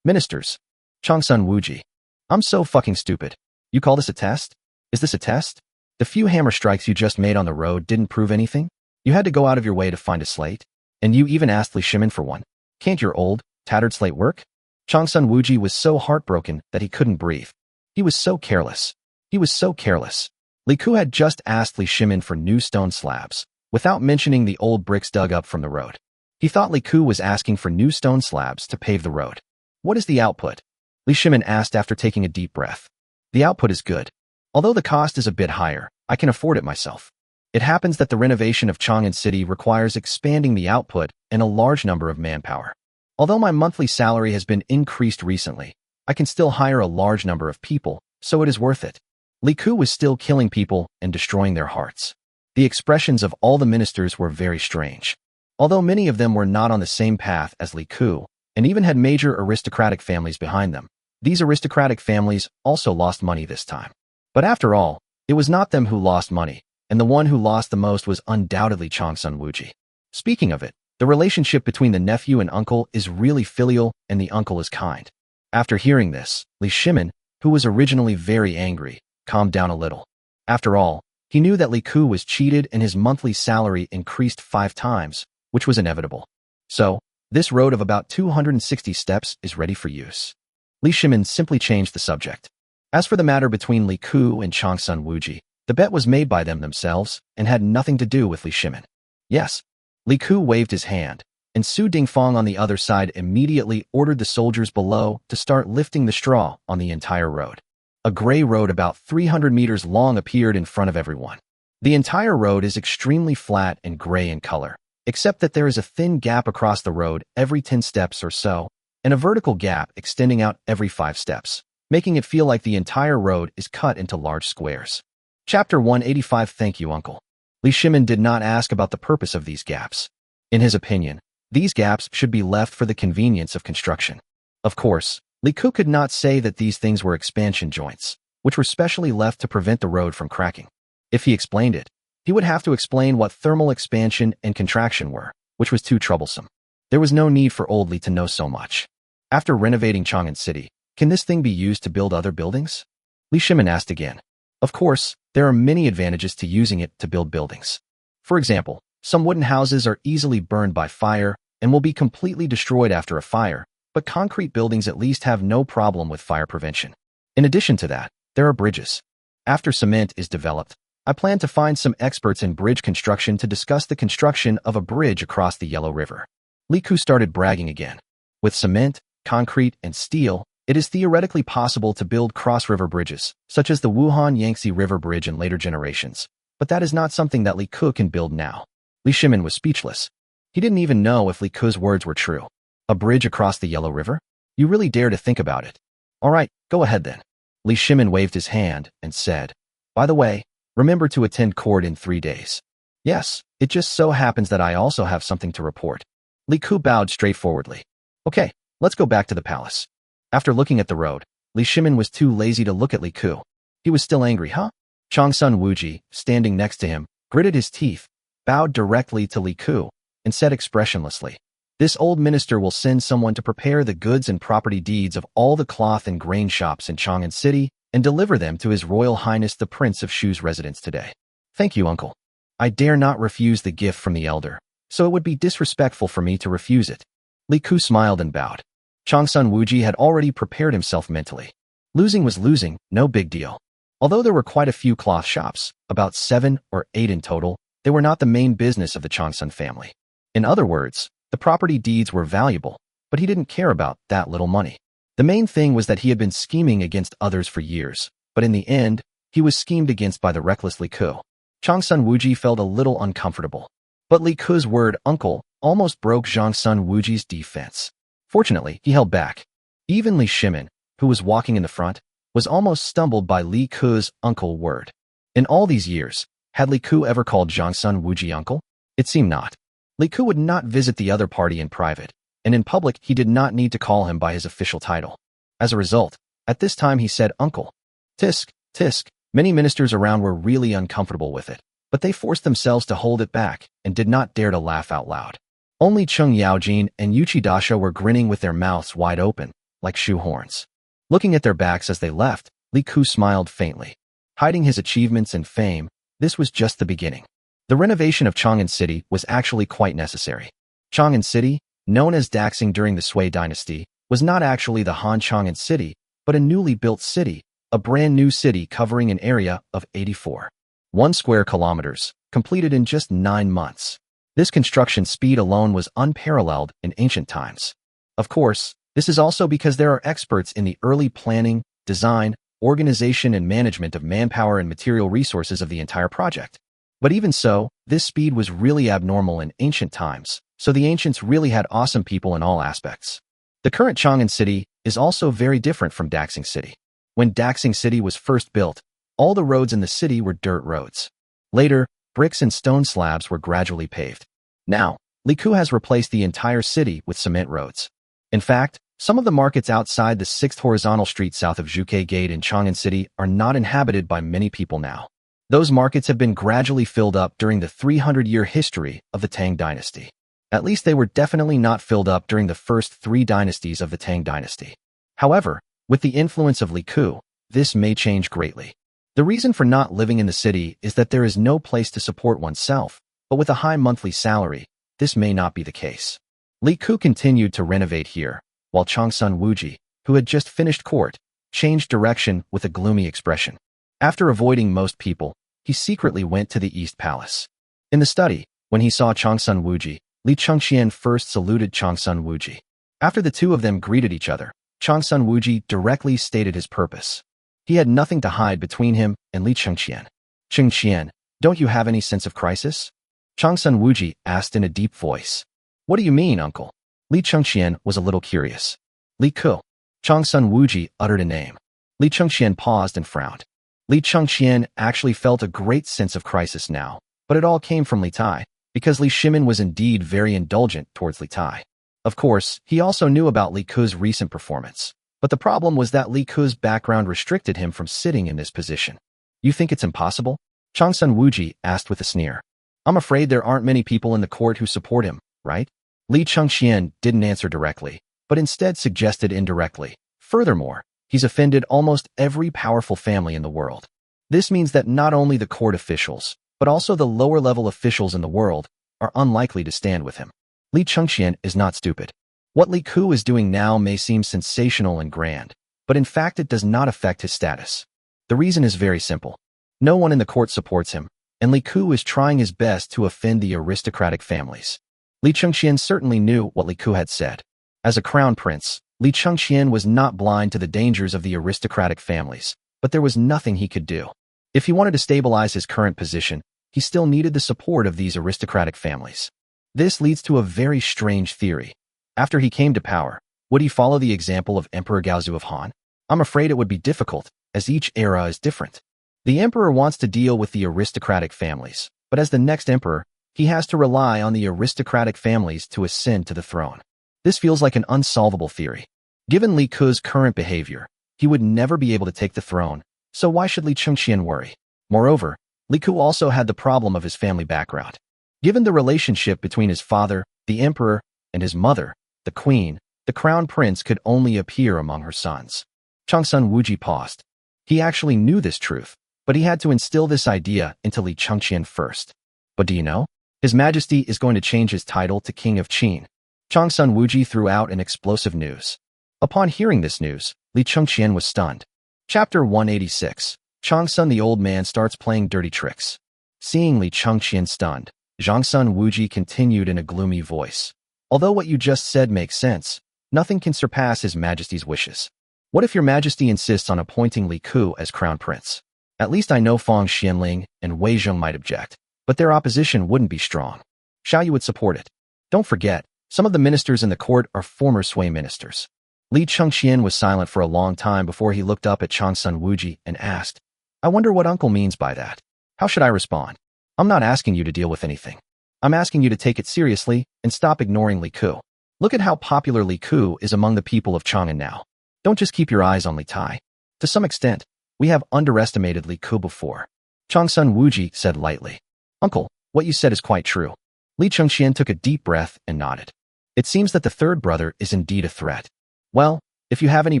Ministers. Changsun Wuji. I'm so fucking stupid. You call this a test? Is this a test? The few hammer strikes you just made on the road didn't prove anything? You had to go out of your way to find a slate? And you even asked Li Shimin for one? Can't your old, tattered slate work? Changsun Wuji was so heartbroken that he couldn't breathe. He was so careless. He was so careless. Li Ku had just asked Li Shimin for new stone slabs, without mentioning the old bricks dug up from the road. He thought Li Ku was asking for new stone slabs to pave the road. What is the output? Li Shimin asked after taking a deep breath. The output is good. Although the cost is a bit higher, I can afford it myself. It happens that the renovation of Chang'an City requires expanding the output and a large number of manpower. Although my monthly salary has been increased recently, I can still hire a large number of people, so it is worth it. Li Ku was still killing people and destroying their hearts. The expressions of all the ministers were very strange. Although many of them were not on the same path as Li Ku, and even had major aristocratic families behind them, these aristocratic families also lost money this time. But after all, it was not them who lost money, and the one who lost the most was undoubtedly Changsun Wuji. Speaking of it, the relationship between the nephew and uncle is really filial, and the uncle is kind. After hearing this, Li Shimin, who was originally very angry, calmed down a little. After all, he knew that Li Ku was cheated and his monthly salary increased 5 times, which was inevitable. So, this road of about 260 steps is ready for use. Li Shimin simply changed the subject. As for the matter between Li Ku and Changsun Wuji, the bet was made by them themselves and had nothing to do with Li Shimin. Yes. Li Ku waved his hand, and Su Dingfang on the other side immediately ordered the soldiers below to start lifting the straw on the entire road. A gray road about 300 meters long appeared in front of everyone. The entire road is extremely flat and gray in color, except that there is a thin gap across the road every 10 steps or so, and a vertical gap extending out every 5 steps, making it feel like the entire road is cut into large squares. Chapter 185. Thank you, Uncle. Li Shimin did not ask about the purpose of these gaps. In his opinion, these gaps should be left for the convenience of construction. Of course, Li Ku could not say that these things were expansion joints, which were specially left to prevent the road from cracking. If he explained it, he would have to explain what thermal expansion and contraction were, which was too troublesome. There was no need for old Li to know so much. After renovating Chang'an City, can this thing be used to build other buildings? Li Shimin asked again. Of course, there are many advantages to using it to build buildings. For example, some wooden houses are easily burned by fire and will be completely destroyed after a fire, but concrete buildings at least have no problem with fire prevention. In addition to that, there are bridges. After cement is developed, I plan to find some experts in bridge construction to discuss the construction of a bridge across the Yellow River. Li Ku started bragging again. With cement, concrete, and steel, it is theoretically possible to build cross-river bridges, such as the Wuhan-Yangtze River Bridge in later generations, but that is not something that Li Ku can build now. Li Shimin was speechless. He didn't even know if Li Ku's words were true. A bridge across the Yellow River? You really dare to think about it. All right, go ahead then. Li Shimin waved his hand and said, by the way, remember to attend court in 3 days. Yes, it just so happens that I also have something to report. Li Ku bowed straightforwardly. Okay, let's go back to the palace. After looking at the road, Li Shimin was too lazy to look at Li Ku. He was still angry, huh? Changsun Wuji, standing next to him, gritted his teeth, bowed directly to Li Ku, and said expressionlessly, this old minister will send someone to prepare the goods and property deeds of all the cloth and grain shops in Chang'an City and deliver them to His Royal Highness the Prince of Shu's residence today. Thank you, Uncle. I dare not refuse the gift from the elder, so it would be disrespectful for me to refuse it. Li Ku smiled and bowed. Changsun Wuji had already prepared himself mentally. Losing was losing, no big deal. Although there were quite a few cloth shops, about 7 or 8 in total, they were not the main business of the Changsun family. In other words, the property deeds were valuable, but he didn't care about that little money. The main thing was that he had been scheming against others for years, but in the end, he was schemed against by the reckless Li Ku. Changsun Wuji felt a little uncomfortable. But Li Ku's word, uncle, almost broke Changsun Wuji's defense. Fortunately, he held back. Even Li Shimin, who was walking in the front, was almost stumbled by Li Ku's uncle word. In all these years, had Li Ku ever called Changsun Wuji uncle? It seemed not. Li Ku would not visit the other party in private, and in public he did not need to call him by his official title. As a result, at this time he said uncle. Tisk, tisk. Many ministers around were really uncomfortable with it, but they forced themselves to hold it back and did not dare to laugh out loud. Only Chung Yaojin and Yuchidasha were grinning with their mouths wide open, like shoe horns. Looking at their backs as they left, Li Ku smiled faintly. Hiding his achievements and fame, this was just the beginning. The renovation of Chang'an City was actually quite necessary. Chang'an City, known as Daxing during the Sui dynasty, was not actually the Han Chang'an City, but a newly built city, a brand new city covering an area of 84.1 square kilometers, completed in just 9 months. This construction speed alone was unparalleled in ancient times. Of course, this is also because there are experts in the early planning, design, organization and management of manpower and material resources of the entire project. But even so, this speed was really abnormal in ancient times, so the ancients really had awesome people in all aspects. The current Chang'an City is also very different from Daxing City. When Daxing City was first built, all the roads in the city were dirt roads. Later, bricks and stone slabs were gradually paved. Now, Li Ku has replaced the entire city with cement roads. In fact, some of the markets outside the 6th horizontal street south of Zhuke Gate in Chang'an City are not inhabited by many people now. Those markets have been gradually filled up during the 300-year history of the Tang dynasty. At least they were definitely not filled up during the first 3 dynasties of the Tang dynasty. However, with the influence of Li Ku, this may change greatly. The reason for not living in the city is that there is no place to support oneself, but with a high monthly salary, this may not be the case. Li Ku continued to renovate here, while Changsun Wuji, who had just finished court, changed direction with a gloomy expression. After avoiding most people, he secretly went to the East Palace. In the study, when he saw Changsun Wuji, Li Chengqian first saluted Changsun Wuji. After the two of them greeted each other, Changsun Wuji directly stated his purpose. He had nothing to hide between him and Li Chengqian. Chengqian, don't you have any sense of crisis? Changsun Wuji asked in a deep voice. What do you mean, uncle? Li Chengqian was a little curious. Li Ku. Changsun Wuji uttered a name. Li Chengqian paused and frowned. Li Chengqian actually felt a great sense of crisis now, but it all came from Li Tai, because Li Shimin was indeed very indulgent towards Li Tai. Of course, he also knew about Li Ku's recent performance, but the problem was that Li Ku's background restricted him from sitting in this position. You think it's impossible? Changsun Wuji asked with a sneer. I'm afraid there aren't many people in the court who support him, right? Li Chengqian didn't answer directly, but instead suggested indirectly. Furthermore, he's offended almost every powerful family in the world. This means that not only the court officials, but also the lower-level officials in the world are unlikely to stand with him. Li Chengqian is not stupid. What Li Ku is doing now may seem sensational and grand, but in fact it does not affect his status. The reason is very simple. No one in the court supports him, and Li Ku is trying his best to offend the aristocratic families. Li Chengqian certainly knew what Li Ku had said. As a crown prince, Li Chengqian was not blind to the dangers of the aristocratic families, but there was nothing he could do. If he wanted to stabilize his current position, he still needed the support of these aristocratic families. This leads to a very strange theory. After he came to power, would he follow the example of Emperor Gaozu of Han? I'm afraid it would be difficult, as each era is different. The emperor wants to deal with the aristocratic families, but as the next emperor, he has to rely on the aristocratic families to ascend to the throne. This feels like an unsolvable theory. Given Li Ku's current behavior, he would never be able to take the throne, so why should Li Chengqian worry? Moreover, Li Ku also had the problem of his family background. Given the relationship between his father, the emperor, and his mother, the queen, the crown prince could only appear among her sons. Changsun Wuji paused. He actually knew this truth, but he had to instill this idea into Li Chengqian first. But do you know? His Majesty is going to change his title to King of Qin. Changsun Wuji threw out an explosive news. Upon hearing this news, Li Chengqian was stunned. Chapter 186. Changsun the old man starts playing dirty tricks. Seeing Li Chengqian stunned, Changsun Wuji continued in a gloomy voice. Although what you just said makes sense, nothing can surpass His Majesty's wishes. What if Your Majesty insists on appointing Li Ku as crown prince? At least I know Fang Xianling and Wei Zheng might object, but their opposition wouldn't be strong. Xiao Yu would support it. Don't forget, some of the ministers in the court are former Sui ministers. Li Chengqian was silent for a long time before he looked up at Changsun Wuji and asked, I wonder what uncle means by that. How should I respond? I'm not asking you to deal with anything. I'm asking you to take it seriously and stop ignoring Li Ku. Look at how popular Li Ku is among the people of Chang'an now. Don't just keep your eyes on Li Tai. To some extent, we have underestimated Li Ku before. Changsun Wuji said lightly. Uncle, what you said is quite true. Li Chengqian took a deep breath and nodded. It seems that the third brother is indeed a threat. Well, if you have any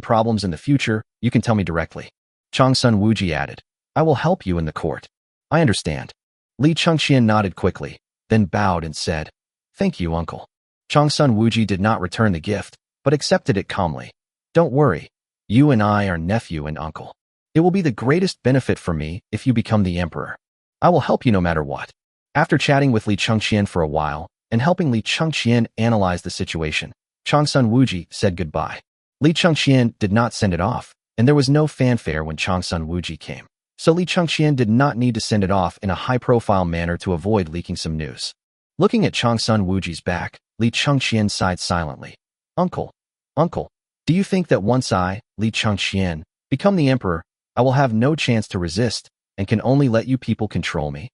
problems in the future, you can tell me directly. Changsun Wuji added. I will help you in the court. I understand. Li Chengqian nodded quickly, then bowed and said, Thank you, uncle. Changsun Wuji did not return the gift, but accepted it calmly. Don't worry. You and I are nephew and uncle. It will be the greatest benefit for me if you become the emperor. I will help you no matter what. After chatting with Li Chengqian for a while and helping Li Chengqian analyze the situation, Changsun Wuji said goodbye. Li Chengqian did not send it off, and there was no fanfare when Changsun Wuji came. So Li Chengqian did not need to send it off in a high-profile manner to avoid leaking some news. Looking at Changsun Wuji's back, Li Chengqian sighed silently. Uncle, do you think that once I, Li Chengqian, become the emperor, I will have no chance to resist and can only let you people control me?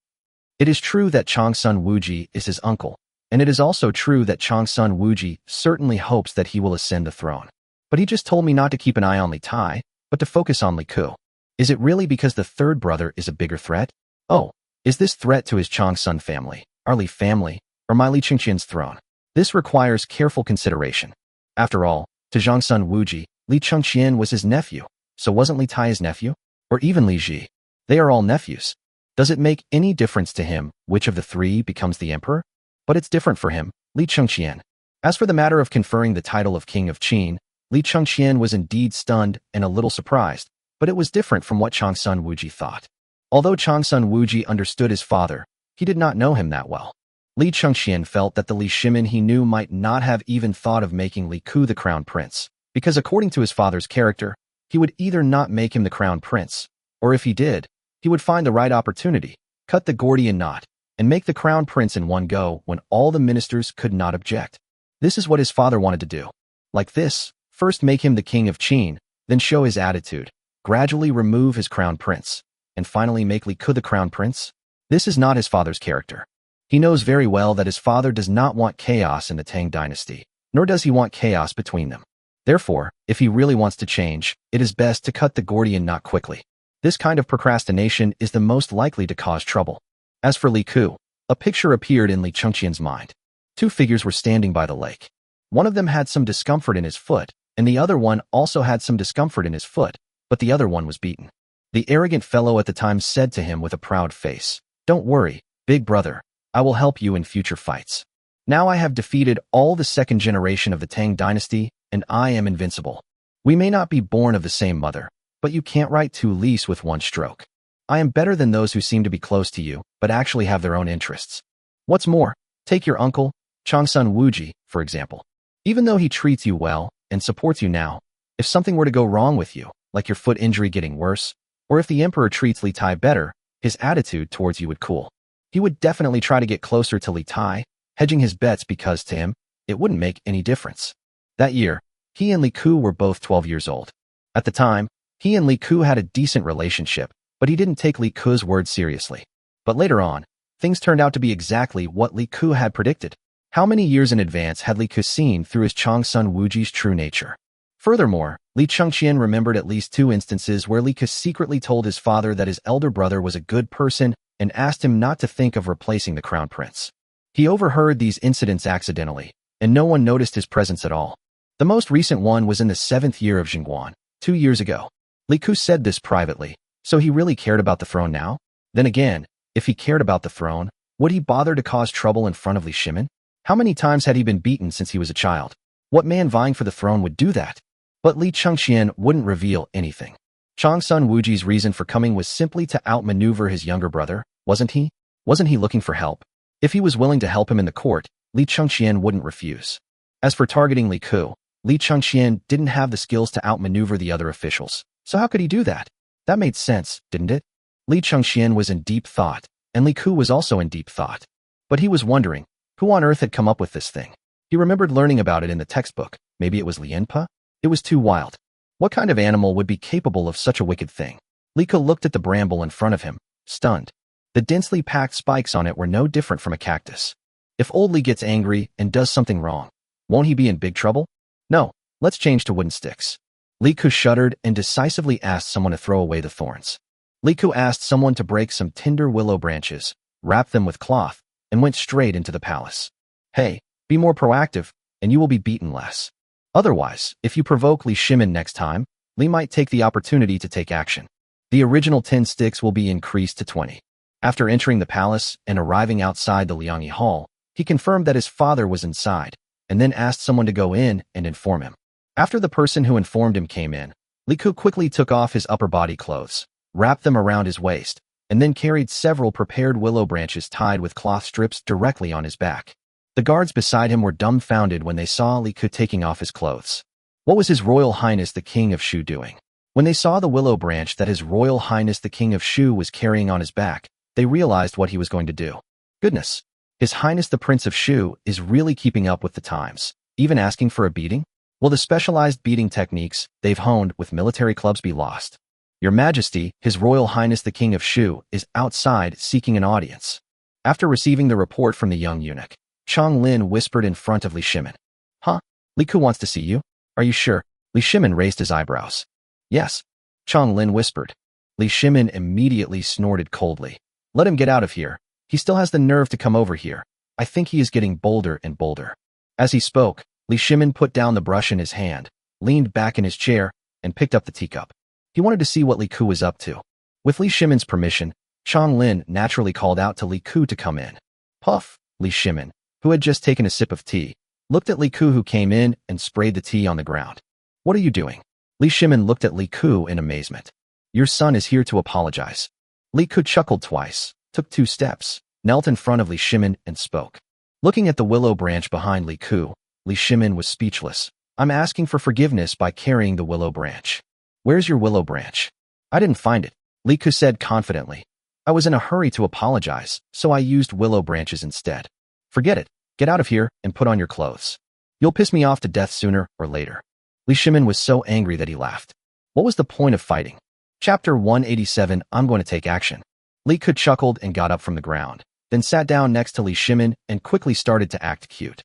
It is true that Changsun Wuji is his uncle, and it is also true that Changsun Wuji certainly hopes that he will ascend the throne. But he just told me not to keep an eye on Li Tai, but to focus on Li Ku. Is it really because the third brother is a bigger threat? Oh, is this threat to his Changsun family, our Li family, or my Li Chengqian's throne? This requires careful consideration. After all, to Changsun Wuji, Li Chengqian was his nephew, so wasn't Li Tai his nephew? Or even Li Ji? They are all nephews. Does it make any difference to him which of the three becomes the emperor? But it's different for him, Li Chengqian. As for the matter of conferring the title of King of Qin, Li Chengqian was indeed stunned and a little surprised, but it was different from what Changsun Wuji thought. Although Changsun Wuji understood his father, he did not know him that well. Li Chengqian felt that the Li Shimin he knew might not have even thought of making Li Ku the crown prince, because according to his father's character, he would either not make him the crown prince, or if he did, he would find the right opportunity, cut the Gordian knot, and make the crown prince in one go when all the ministers could not object. This is what his father wanted to do. Like this, first make him the king of Qin, then show his attitude, gradually remove his crown prince, and finally make Li Ke the crown prince? This is not his father's character. He knows very well that his father does not want chaos in the Tang dynasty, nor does he want chaos between them. Therefore, if he really wants to change, it is best to cut the Gordian knot quickly. This kind of procrastination is the most likely to cause trouble. As for Li Ke, a picture appeared in Li Chengqian's mind. Two figures were standing by the lake. One of them had some discomfort in his foot, and the other one also had some discomfort in his foot, but the other one was beaten. The arrogant fellow at the time said to him with a proud face, "Don't worry, big brother, I will help you in future fights. Now I have defeated all the second generation of the Tang dynasty, and I am invincible. We may not be born of the same mother, but you can't write two lists with one stroke. I am better than those who seem to be close to you, but actually have their own interests. What's more, take your uncle, Changsun Wuji, for example. Even though he treats you well and supports you now, if something were to go wrong with you, like your foot injury getting worse, or if the emperor treats Li Tai better, his attitude towards you would cool. He would definitely try to get closer to Li Tai, hedging his bets because to him, it wouldn't make any difference." That year, he and Li Ke were both 12 years old. At the time, he and Li Ke had a decent relationship, but he didn't take Li Ke's word seriously. But later on, things turned out to be exactly what Li Ke had predicted. How many years in advance had Li Ke seen through his Changsun Wuji's true nature? Furthermore, Li Chengqian remembered at least two instances where Li Ke secretly told his father that his elder brother was a good person and asked him not to think of replacing the crown prince. He overheard these incidents accidentally, and no one noticed his presence at all. The most recent one was in the 7th year of Jingguan, 2 years ago. Li Ke said this privately, so he really cared about the throne now? Then again, if he cared about the throne, would he bother to cause trouble in front of Li Shimin? How many times had he been beaten since he was a child? What man vying for the throne would do that? But Li Chengqian wouldn't reveal anything. Changsun Wuji's reason for coming was simply to outmaneuver his younger brother, wasn't he? Wasn't he looking for help? If he was willing to help him in the court, Li Chengqian wouldn't refuse. As for targeting Li Ke, Li Chengqian didn't have the skills to outmaneuver the other officials, so how could he do that? That made sense, didn't it? Li Chengqian was in deep thought, and Li Ke was also in deep thought. But he was wondering, who on earth had come up with this thing? He remembered learning about it in the textbook. Maybe it was Lianpa? It was too wild. What kind of animal would be capable of such a wicked thing? Li Ke looked at the bramble in front of him, stunned. The densely packed spikes on it were no different from a cactus. If old Li gets angry and does something wrong, won't he be in big trouble? No, let's change to wooden sticks. Li Ke shuddered and decisively asked someone to throw away the thorns. Li Ke asked someone to break some tender willow branches, wrap them with cloth, and went straight into the palace. Hey, be more proactive, and you will be beaten less. Otherwise, if you provoke Li Shimin next time, Li might take the opportunity to take action. The original 10 sticks will be increased to 20. After entering the palace and arriving outside the Liangyi Hall, he confirmed that his father was inside, and then asked someone to go in and inform him. After the person who informed him came in, Li Ke quickly took off his upper body clothes, wrapped them around his waist, and then carried several prepared willow branches tied with cloth strips directly on his back. The guards beside him were dumbfounded when they saw Li Ke taking off his clothes. What was His Royal Highness the King of Shu doing? When they saw the willow branch that His Royal Highness the King of Shu was carrying on his back, they realized what he was going to do. Goodness, His Highness the Prince of Shu is really keeping up with the times, even asking for a beating? Will the specialized beating techniques they've honed with military clubs be lost? Your Majesty, His Royal Highness the King of Shu is outside seeking an audience. After receiving the report from the young eunuch, Chang Lin whispered in front of Li Shimin. Huh? Li Ke wants to see you? Are you sure? Li Shimin raised his eyebrows. Yes. Chang Lin whispered. Li Shimin immediately snorted coldly. Let him get out of here. He still has the nerve to come over here. I think he is getting bolder and bolder. As he spoke, Li Shimin put down the brush in his hand, leaned back in his chair, and picked up the teacup. He wanted to see what Li Ke was up to. With Li Shimin's permission, Chang Lin naturally called out to Li Ke to come in. Puff! Li Shimin, who had just taken a sip of tea, looked at Li Ke who came in and sprayed the tea on the ground. What are you doing? Li Shimin looked at Li Ke in amazement. Your son is here to apologize. Li Ke chuckled twice, took 2 steps, knelt in front of Li Shimin and spoke. Looking at the willow branch behind Li Ke, Li Shimin was speechless. I'm asking for forgiveness by carrying the willow branch. Where's your willow branch? I didn't find it, Li Ku said confidently. I was in a hurry to apologize, so I used willow branches instead. Forget it. Get out of here and put on your clothes. You'll piss me off to death sooner or later. Li Shimin was so angry that he laughed. What was the point of fighting? Chapter 187, I'm going to take action. Li Ku chuckled and got up from the ground, then sat down next to Li Shimin and quickly started to act cute.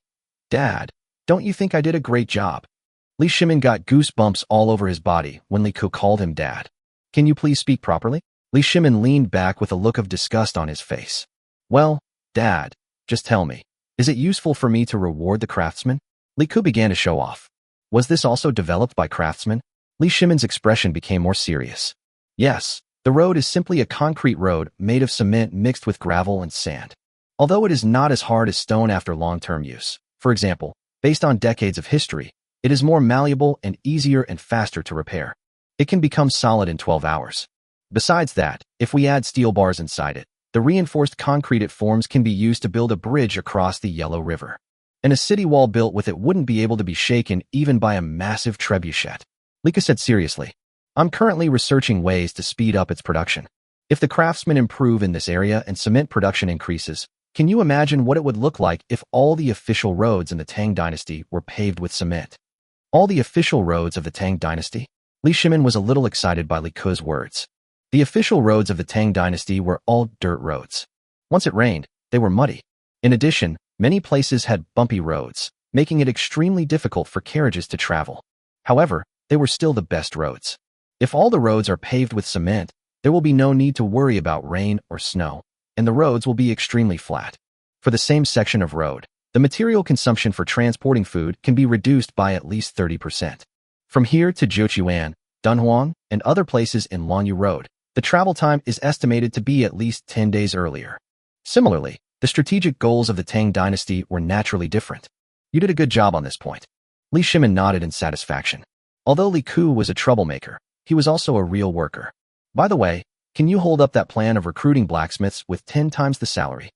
Dad, don't you think I did a great job? Li Shimin got goosebumps all over his body when Li Ku called him dad. Can you please speak properly? Li Shimin leaned back with a look of disgust on his face. Well, Dad, just tell me, is it useful for me to reward the craftsman? Li Ku began to show off. Was this also developed by craftsmen? Li Shimin's expression became more serious. Yes, the road is simply a concrete road made of cement mixed with gravel and sand. Although it is not as hard as stone after long-term use. For example, based on decades of history, it is more malleable and easier and faster to repair. It can become solid in 12 hours. Besides that, if we add steel bars inside it, the reinforced concrete it forms can be used to build a bridge across the Yellow River. And a city wall built with it wouldn't be able to be shaken even by a massive trebuchet. Li Ku said seriously. I'm currently researching ways to speed up its production. If the craftsmen improve in this area and cement production increases, can you imagine what it would look like if all the official roads in the Tang Dynasty were paved with cement? All the official roads of the Tang Dynasty? Li Shimin was a little excited by Li Ku's words. The official roads of the Tang Dynasty were all dirt roads. Once it rained, they were muddy. In addition, many places had bumpy roads, making it extremely difficult for carriages to travel. However, they were still the best roads. If all the roads are paved with cement, there will be no need to worry about rain or snow, and the roads will be extremely flat. For the same section of road, the material consumption for transporting food can be reduced by at least 30%. From here to Jiuquan, Dunhuang, and other places in Longyu Road, the travel time is estimated to be at least 10 days earlier. Similarly, the strategic goals of the Tang Dynasty were naturally different. You did a good job on this point. Li Shimin nodded in satisfaction. Although Li Ku was a troublemaker, he was also a real worker. By the way, can you hold up that plan of recruiting blacksmiths with 10 times the salary?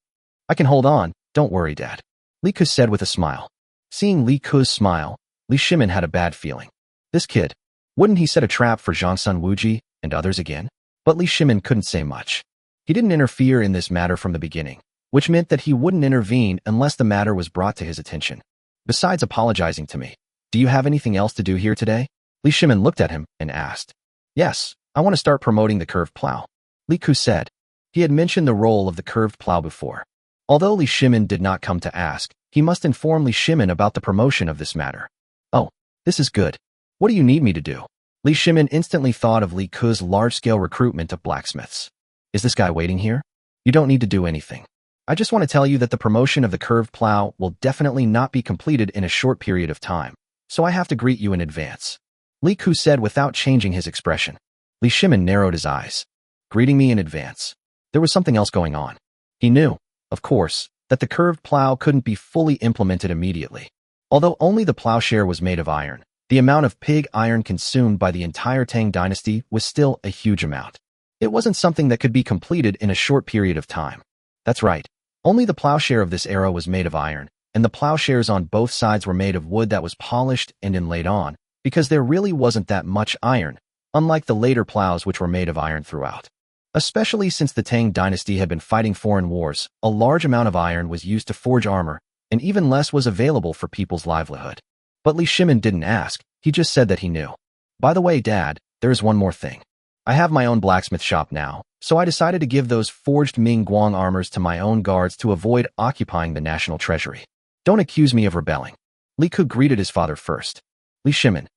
I can hold on, don't worry, Dad. Li Ku said with a smile. Seeing Li Ku's smile, Li Shimin had a bad feeling. This kid, wouldn't he set a trap for Zhangsun Wuji and others again? But Li Shimin couldn't say much. He didn't interfere in this matter from the beginning, which meant that he wouldn't intervene unless the matter was brought to his attention. Besides apologizing to me, do you have anything else to do here today? Li Shimin looked at him and asked. Yes, I want to start promoting the curved plow. Li Ku said. He had mentioned the role of the curved plow before. Although Li Shimin did not come to ask, he must inform Li Shimin about the promotion of this matter. Oh, this is good. What do you need me to do? Li Shimin instantly thought of Li Ku's large-scale recruitment of blacksmiths. Is this guy waiting here? You don't need to do anything. I just want to tell you that the promotion of the curved plow will definitely not be completed in a short period of time, so I have to greet you in advance. Li Ku said without changing his expression. Li Shimin narrowed his eyes. Greeting me in advance. There was something else going on. He knew, of course, that the curved plow couldn't be fully implemented immediately. Although only the plowshare was made of iron, the amount of pig iron consumed by the entire Tang Dynasty was still a huge amount. It wasn't something that could be completed in a short period of time. That's right. Only the plowshare of this era was made of iron, and the plowshares on both sides were made of wood that was polished and inlaid on, because there really wasn't that much iron, unlike the later plows which were made of iron throughout. Especially since the Tang Dynasty had been fighting foreign wars, a large amount of iron was used to forge armor, and even less was available for people's livelihood. But Li Shimin didn't ask, he just said that he knew. By the way, Dad, there is one more thing. I have my own blacksmith shop now, so I decided to give those forged Ming Guang armors to my own guards to avoid occupying the national treasury. Don't accuse me of rebelling. Li Ku greeted his father first. Li Shimin,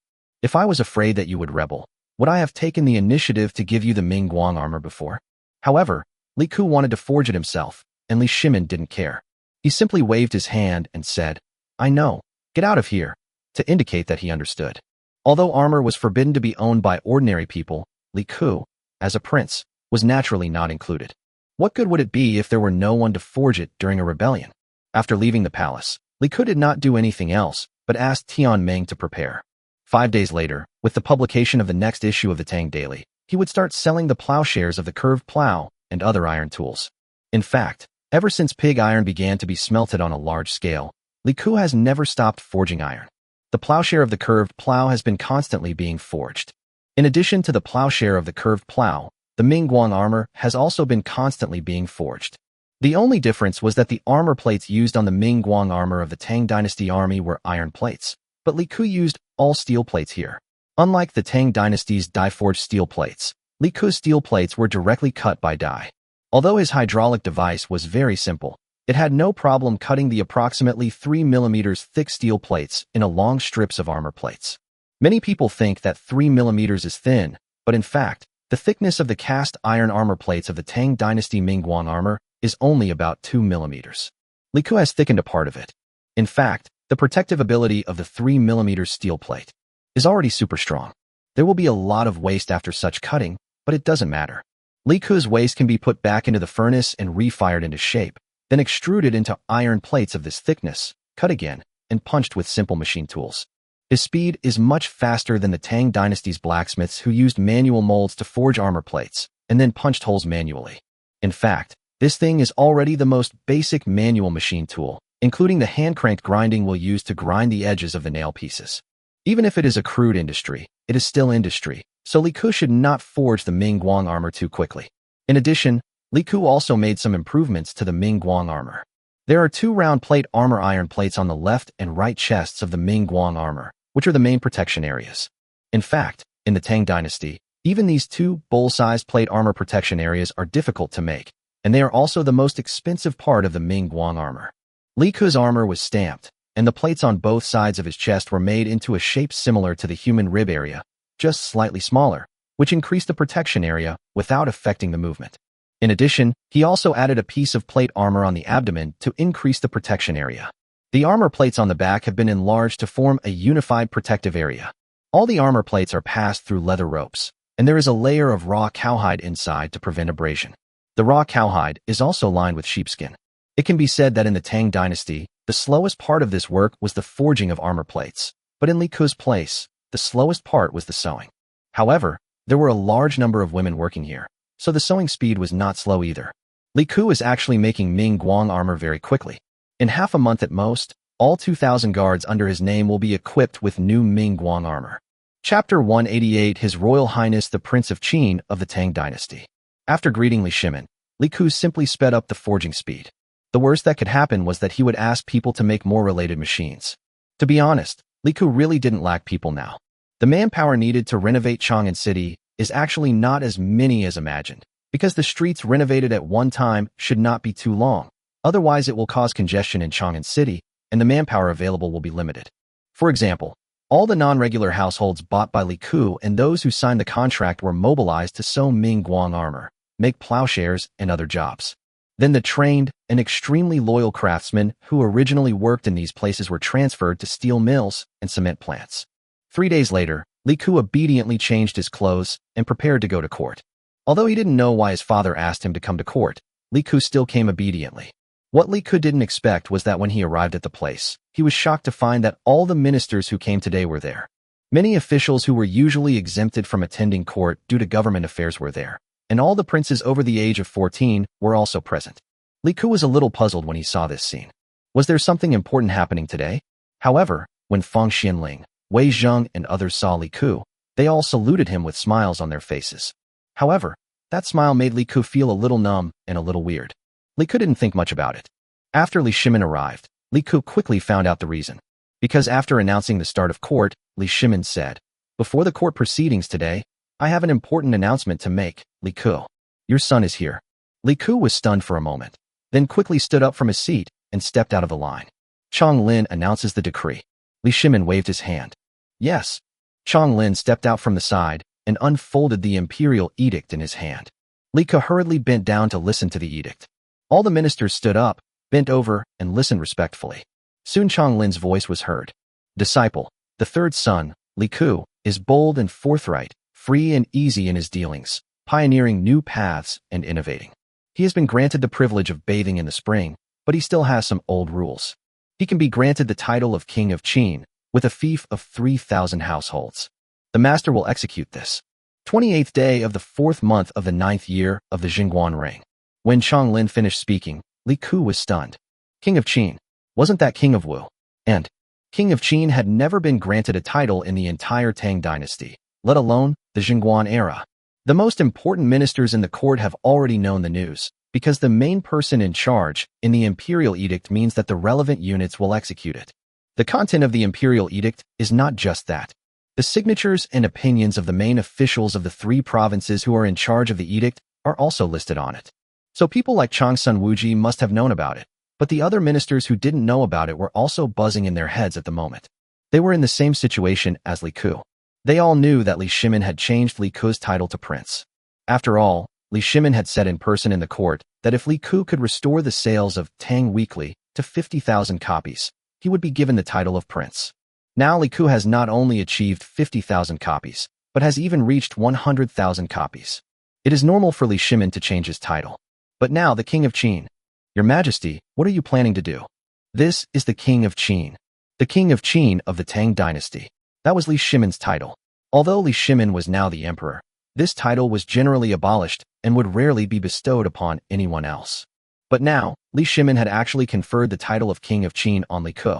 if I was afraid that you would rebel, would I have taken the initiative to give you the Ming Guang armor before? However, Li Ku wanted to forge it himself, and Li Shimin didn't care. He simply waved his hand and said, I know, get out of here, to indicate that he understood. Although armor was forbidden to be owned by ordinary people, Li Ku, as a prince, was naturally not included. What good would it be if there were no one to forge it during a rebellion? After leaving the palace, Li Ku did not do anything else, but asked Tian Meng to prepare. 5 days later, with the publication of the next issue of the Tang Daily, he would start selling the plowshares of the curved plow and other iron tools. In fact, ever since pig iron began to be smelted on a large scale, Li Ku has never stopped forging iron. The plowshare of the curved plow has been constantly being forged. In addition to the plowshare of the curved plow, the Mingguang armor has also been constantly being forged. The only difference was that the armor plates used on the Mingguang armor of the Tang Dynasty army were iron plates, but Li Ku used all steel plates here. Unlike the Tang Dynasty's die-forged steel plates, Li Ku's steel plates were directly cut by die. Although his hydraulic device was very simple, it had no problem cutting the approximately 3 mm thick steel plates into long strips of armor plates. Many people think that 3 mm is thin, but in fact, the thickness of the cast iron armor plates of the Tang Dynasty Mingguang armor is only about 2 mm. Li Ku has thickened a part of it. In fact, the protective ability of the 3 mm steel plate is already super strong. There will be a lot of waste after such cutting, but it doesn't matter. Li Ku's waste can be put back into the furnace and refired into shape, then extruded into iron plates of this thickness, cut again, and punched with simple machine tools. His speed is much faster than the Tang Dynasty's blacksmiths who used manual molds to forge armor plates, and then punched holes manually. In fact, this thing is already the most basic manual machine tool, including the hand-cranked grinding we'll use to grind the edges of the nail pieces. Even if it is a crude industry, it is still industry, so Li Ku should not forge the Mingguang armor too quickly. In addition, Li Ku also made some improvements to the Mingguang armor. There are 2 round plate armor iron plates on the left and right chests of the Mingguang armor, which are the main protection areas. In fact, in the Tang Dynasty, even these 2 bowl-sized plate armor protection areas are difficult to make, and they are also the most expensive part of the Mingguang armor. Li Ku's armor was stamped, and the plates on both sides of his chest were made into a shape similar to the human rib area, just slightly smaller, which increased the protection area without affecting the movement. In addition, he also added a piece of plate armor on the abdomen to increase the protection area. The armor plates on the back have been enlarged to form a unified protective area. All the armor plates are passed through leather ropes, and there is a layer of raw cowhide inside to prevent abrasion. The raw cowhide is also lined with sheepskin. It can be said that in the Tang Dynasty, the slowest part of this work was the forging of armor plates, but in Li Ku's place, the slowest part was the sewing. However, there were a large number of women working here, so the sewing speed was not slow either. Li Ku is actually making Mingguang armor very quickly. In half a month at most, all 2,000 guards under his name will be equipped with new Mingguang armor. Chapter 188 His Royal Highness the Prince of Qin of the Tang Dynasty. After greeting Li Shimin, Li Ku simply sped up the forging speed. The worst that could happen was that he would ask people to make more related machines. To be honest, Li Ku really didn't lack people now. The manpower needed to renovate Chang'an City is actually not as many as imagined, because the streets renovated at one time should not be too long. Otherwise, it will cause congestion in Chang'an City, and the manpower available will be limited. For example, all the non-regular households bought by Li Ku and those who signed the contract were mobilized to sew Mingguang armor, make plowshares, and other jobs. Then the trained and extremely loyal craftsmen who originally worked in these places were transferred to steel mills and cement plants. 3 days later, Li Ku obediently changed his clothes and prepared to go to court. Although he didn't know why his father asked him to come to court, Li Ku still came obediently. What Li Ku didn't expect was that when he arrived at the place, he was shocked to find that all the ministers who came today were there. Many officials who were usually exempted from attending court due to government affairs were there, and all the princes over the age of 14 were also present. Li Ku was a little puzzled when he saw this scene. Was there something important happening today? However, when Feng Xianling, Wei Zheng, and others saw Li Ku, they all saluted him with smiles on their faces. However, that smile made Li Ku feel a little numb and a little weird. Li Ku didn't think much about it. After Li Shimin arrived, Li Ku quickly found out the reason. Because after announcing the start of court, Li Shimin said, "Before the court proceedings today, I have an important announcement to make, Li Ku. Your son is here." Li Ku was stunned for a moment, then quickly stood up from his seat and stepped out of the line. Chong Lin announces the decree. Li Shimin waved his hand. Yes. Chong Lin stepped out from the side and unfolded the imperial edict in his hand. Li Ku hurriedly bent down to listen to the edict. All the ministers stood up, bent over, and listened respectfully. Soon Chong Lin's voice was heard. Disciple, the third son, Li Ku, is bold and forthright, free and easy in his dealings, pioneering new paths and innovating. He has been granted the privilege of bathing in the spring, but he still has some old rules. He can be granted the title of King of Qin, with a fief of 3,000 households. The master will execute this. 28th day of the 4th month of the 9th year of the Jingguan reign. When Chong Lin finished speaking, Li Ku was stunned. King of Qin. Wasn't that King of Wu? And King of Qin had never been granted a title in the entire Tang dynasty, let alone the Jingguan era. The most important ministers in the court have already known the news, because the main person in charge in the imperial edict means that the relevant units will execute it. The content of the imperial edict is not just that. The signatures and opinions of the main officials of the 3 provinces who are in charge of the edict are also listed on it. So people like Chang Sun-Wuji must have known about it, but the other ministers who didn't know about it were also buzzing in their heads at the moment. They were in the same situation as Li Ku. They all knew that Li Shimin had changed Li Ku's title to prince. After all, Li Shimin had said in person in the court that if Li Ku could restore the sales of Tang Weekly to 50,000 copies, he would be given the title of prince. Now Li Ku has not only achieved 50,000 copies, but has even reached 100,000 copies. It is normal for Li Shimin to change his title. But now the King of Qin. Your Majesty, what are you planning to do? This is the King of Qin. The King of Qin of the Tang dynasty. That was Li Shimin's title. Although Li Shimin was now the emperor, this title was generally abolished and would rarely be bestowed upon anyone else. But now, Li Shimin had actually conferred the title of King of Qin on Li Ku.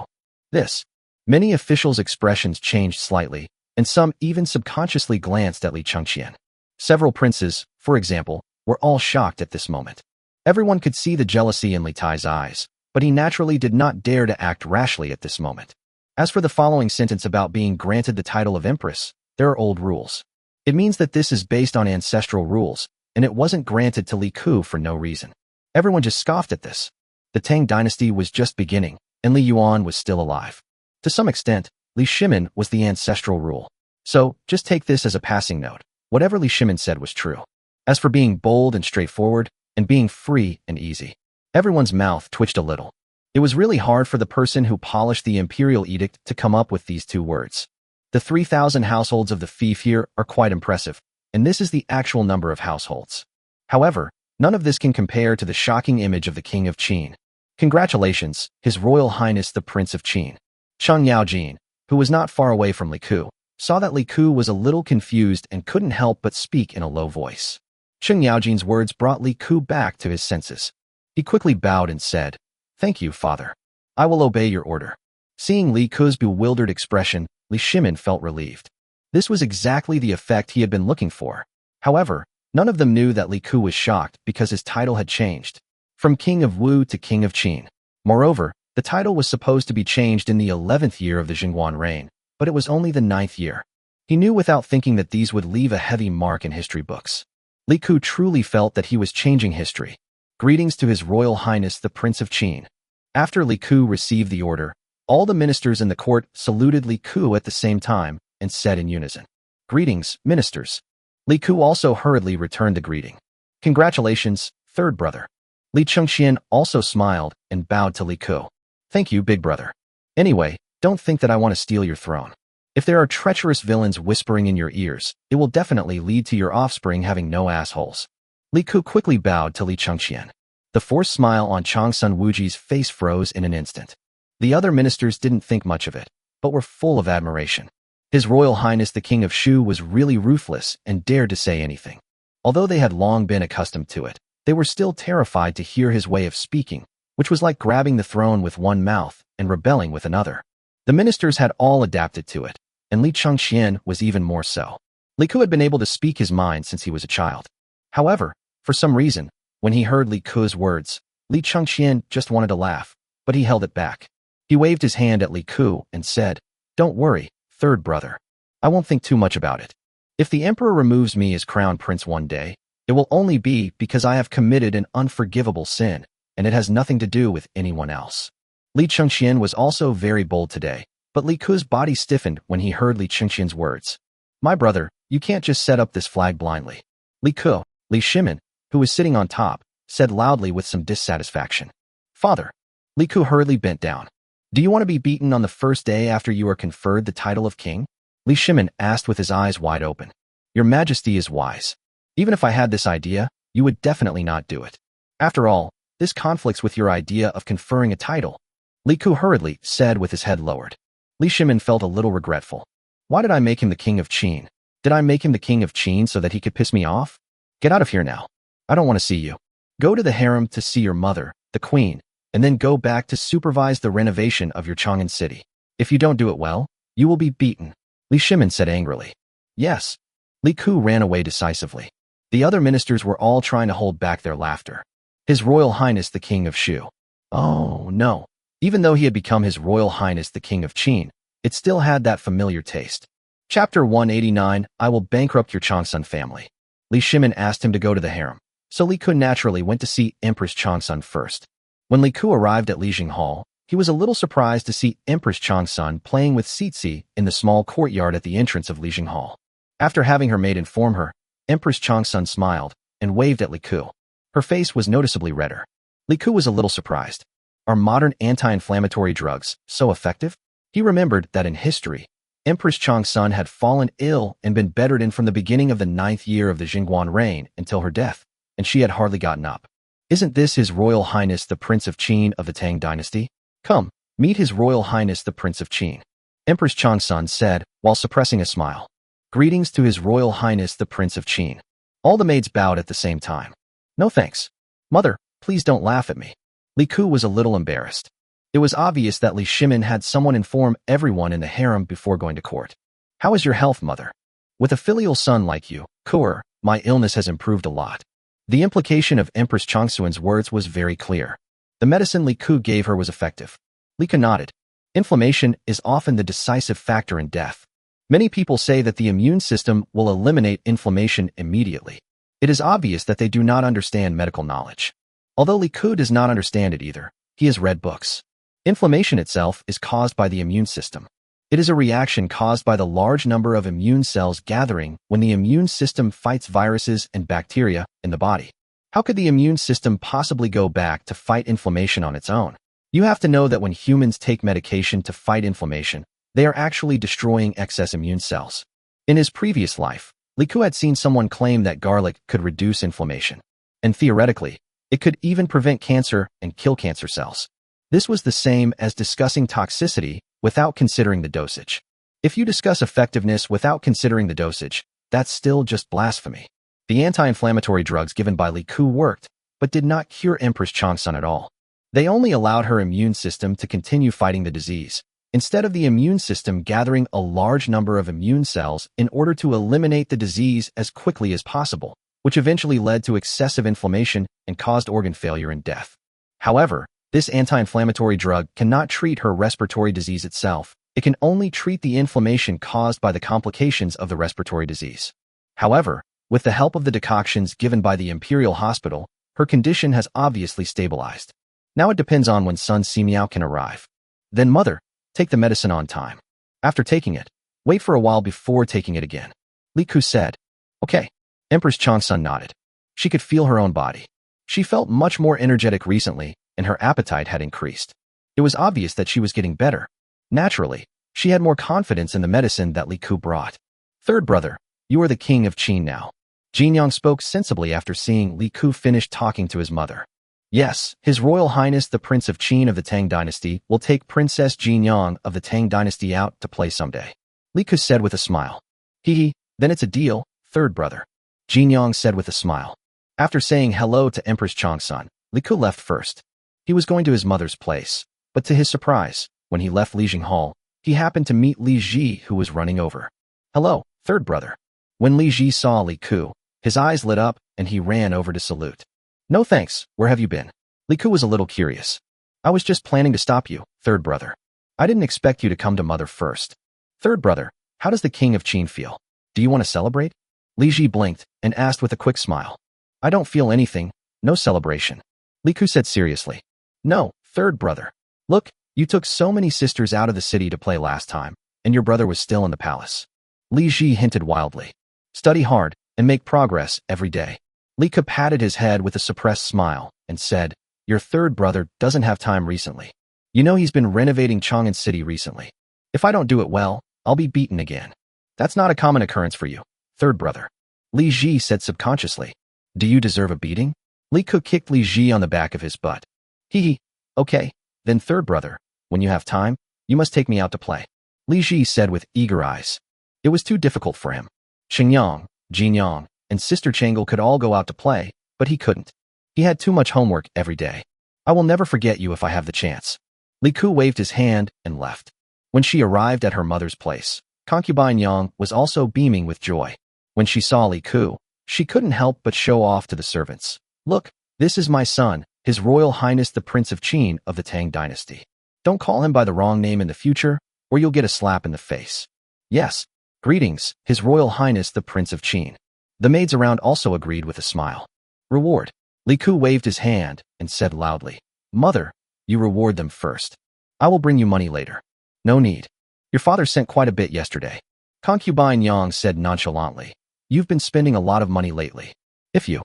Many officials' expressions changed slightly, and some even subconsciously glanced at Li Chengqian. Several princes, for example, were all shocked at this moment. Everyone could see the jealousy in Li Tai's eyes, but he naturally did not dare to act rashly at this moment. As for the following sentence about being granted the title of empress, there are old rules. It means that this is based on ancestral rules, and it wasn't granted to Li Ku for no reason. Everyone just scoffed at this. The Tang dynasty was just beginning, and Li Yuan was still alive. To some extent, Li Shimin was the ancestral rule. So, just take this as a passing note. Whatever Li Shimin said was true. As for being bold and straightforward, and being free and easy, everyone's mouth twitched a little. It was really hard for the person who polished the imperial edict to come up with these 2 words. The 3,000 households of the fief here are quite impressive, and this is the actual number of households. However, none of this can compare to the shocking image of the King of Qin. Congratulations, His Royal Highness the Prince of Qin. Cheng Yaojin, who was not far away from Li Ku, saw that Li Ku was a little confused and couldn't help but speak in a low voice. Cheng Yaojin's words brought Li Ku back to his senses. He quickly bowed and said, "Thank you, father. I will obey your order." Seeing Li Ku's bewildered expression, Li Shimin felt relieved. This was exactly the effect he had been looking for. However, none of them knew that Li Ku was shocked because his title had changed from King of Wu to King of Qin. Moreover, the title was supposed to be changed in the 11th year of the Jingguan reign, but it was only the 9th year. He knew without thinking that these would leave a heavy mark in history books. Li Ku truly felt that he was changing history. Greetings to His Royal Highness the Prince of Qin. After Li Ku received the order, all the ministers in the court saluted Li Ku at the same time and said in unison, "Greetings, ministers." Li Ku also hurriedly returned the greeting. "Congratulations, third brother." Li Chengqian also smiled and bowed to Li Ku. "Thank you, big brother. Anyway, don't think that I want to steal your throne. If there are treacherous villains whispering in your ears, it will definitely lead to your offspring having no assholes." Li Ku quickly bowed to Li Chengqian. The forced smile on Chang Sun-Wuji's face froze in an instant. The other ministers didn't think much of it, but were full of admiration. His Royal Highness the King of Shu was really ruthless and dared to say anything. Although they had long been accustomed to it, they were still terrified to hear his way of speaking, which was like grabbing the throne with one mouth and rebelling with another. The ministers had all adapted to it, and Li Chengqian was even more so. Li Ku had been able to speak his mind since he was a child. However, for some reason, when he heard Li Ku's words, Li Chengqian just wanted to laugh, but he held it back. He waved his hand at Li Ku and said, "Don't worry, third brother. I won't think too much about it. If the emperor removes me as crown prince one day, it will only be because I have committed an unforgivable sin, and it has nothing to do with anyone else." Li Chengqian was also very bold today, but Li Ku's body stiffened when he heard Li Chengqian's words. "My brother, you can't just set up this flag blindly." Li Ku, Li Shimin, who was sitting on top, said loudly with some dissatisfaction. "Father." Li Ku hurriedly bent down. "Do you want to be beaten on the first day after you are conferred the title of king?" Li Shimin asked with his eyes wide open. "Your Majesty is wise. Even if I had this idea, you would definitely not do it. After all, this conflicts with your idea of conferring a title." Li Ku hurriedly said with his head lowered. Li Shimin felt a little regretful. Why did I make him the King of Qin? Did I make him the King of Qin so that he could piss me off? Get out of here now. I don't want to see you. Go to the harem to see your mother, the queen, and then go back to supervise the renovation of your Chang'an city. If you don't do it well, you will be beaten," Li Shimin said angrily. Yes. Li Ku ran away decisively. The other ministers were all trying to hold back their laughter. His Royal Highness the King of Shu. Oh, no. Even though he had become His Royal Highness the King of Qin, it still had that familiar taste. Chapter 189, I will bankrupt your Changsun family. Li Shimin asked him to go to the harem, so Li Ku naturally went to see Empress Changsun first. When Li Ku arrived at Lijing Hall, he was a little surprised to see Empress Changsun playing with Cixi in the small courtyard at the entrance of Lijing Hall. After having her maid inform her, Empress Changsun smiled and waved at Li Ku. Her face was noticeably redder. Li Ku was a little surprised. Are modern anti-inflammatory drugs so effective? He remembered that in history, Empress Changsun had fallen ill and been bedridden from the beginning of the 9th year of the Jingguan reign until her death, and she had hardly gotten up. Isn't this His Royal Highness the Prince of Qin of the Tang dynasty? Come, meet His Royal Highness the Prince of Qin. Empress Changsun said, while suppressing a smile. Greetings to His Royal Highness the Prince of Qin. All the maids bowed at the same time. No thanks. Mother, please don't laugh at me. Li Ku was a little embarrassed. It was obvious that Li Shimin had someone inform everyone in the harem before going to court. How is your health, mother? With a filial son like you, Kuer, my illness has improved a lot. The implication of Empress Changsun's words was very clear. The medicine Li Ku gave her was effective. Li Ku nodded. Inflammation is often the decisive factor in death. Many people say that the immune system will eliminate inflammation immediately. It is obvious that they do not understand medical knowledge. Although Li Ku does not understand it either, he has read books. Inflammation itself is caused by the immune system. It is a reaction caused by the large number of immune cells gathering when the immune system fights viruses and bacteria in the body. How could the immune system possibly go back to fight inflammation on its own? You have to know that when humans take medication to fight inflammation, they are actually destroying excess immune cells. In his previous life, Li Ku had seen someone claim that garlic could reduce inflammation. And theoretically, it could even prevent cancer and kill cancer cells. This was the same as discussing toxicity without considering the dosage. If you discuss effectiveness without considering the dosage, that's still just blasphemy. The anti-inflammatory drugs given by Li Ku worked, but did not cure Empress Changsun at all. They only allowed her immune system to continue fighting the disease, instead of the immune system gathering a large number of immune cells in order to eliminate the disease as quickly as possible, which eventually led to excessive inflammation and caused organ failure and death. However, this anti-inflammatory drug cannot treat her respiratory disease itself. It can only treat the inflammation caused by the complications of the respiratory disease. However, with the help of the decoctions given by the Imperial Hospital, her condition has obviously stabilized. Now it depends on when Sun Simiao can arrive. Then mother, take the medicine on time. After taking it, wait for a while before taking it again. Li Ku said. Okay. Empress Changsun nodded. She could feel her own body. She felt much more energetic recently, and her appetite had increased. It was obvious that she was getting better. Naturally, she had more confidence in the medicine that Li Ku brought. Third brother, you are the king of Qin now. Jinyang spoke sensibly after seeing Li Ku finish talking to his mother. Yes, His Royal Highness the Prince of Qin of the Tang dynasty will take Princess Jinyang of the Tang dynasty out to play someday. Li Ku said with a smile. Hee, then it's a deal, third brother. Jinyang said with a smile. After saying hello to Empress Changsun, Li Ku left first. He was going to his mother's place, but to his surprise, when he left Lijing Hall, he happened to meet Li Ji, who was running over. Hello, third brother. When Li Ji saw Li Ku, his eyes lit up and he ran over to salute. No thanks, where have you been? Li Ku was a little curious. I was just planning to stop you, third brother. I didn't expect you to come to mother first. Third brother, how does the king of Qin feel? Do you want to celebrate? Li Ji blinked and asked with a quick smile. I don't feel anything, no celebration. Li Ku said seriously. No, third brother. Look, you took so many sisters out of the city to play last time, and your brother was still in the palace. Li Ji hinted wildly. Study hard and make progress every day. Li Ku patted his head with a suppressed smile and said, your third brother doesn't have time recently. You know he's been renovating Chang'an City recently. If I don't do it well, I'll be beaten again. That's not a common occurrence for you, third brother. Li Ji said subconsciously. Do you deserve a beating? Li Ku kicked Li Ji on the back of his butt. Hee, okay, then third brother, when you have time, you must take me out to play. Li Ji said with eager eyes. It was too difficult for him. Xingyang, Jinyang, and Sister Changle could all go out to play, but he couldn't. He had too much homework every day. I will never forget you if I have the chance. Li Ku waved his hand and left. When she arrived at her mother's place, Concubine Yang was also beaming with joy. When she saw Li Ku, she couldn't help but show off to the servants. Look, this is my son, His Royal Highness the Prince of Qin of the Tang Dynasty. Don't call him by the wrong name in the future, or you'll get a slap in the face. Yes, greetings, His Royal Highness the Prince of Qin. The maids around also agreed with a smile. Reward. Li Ku waved his hand and said loudly, Mother, you reward them first. I will bring you money later. No need. Your father sent quite a bit yesterday. Concubine Yang said nonchalantly. You've been spending a lot of money lately. If you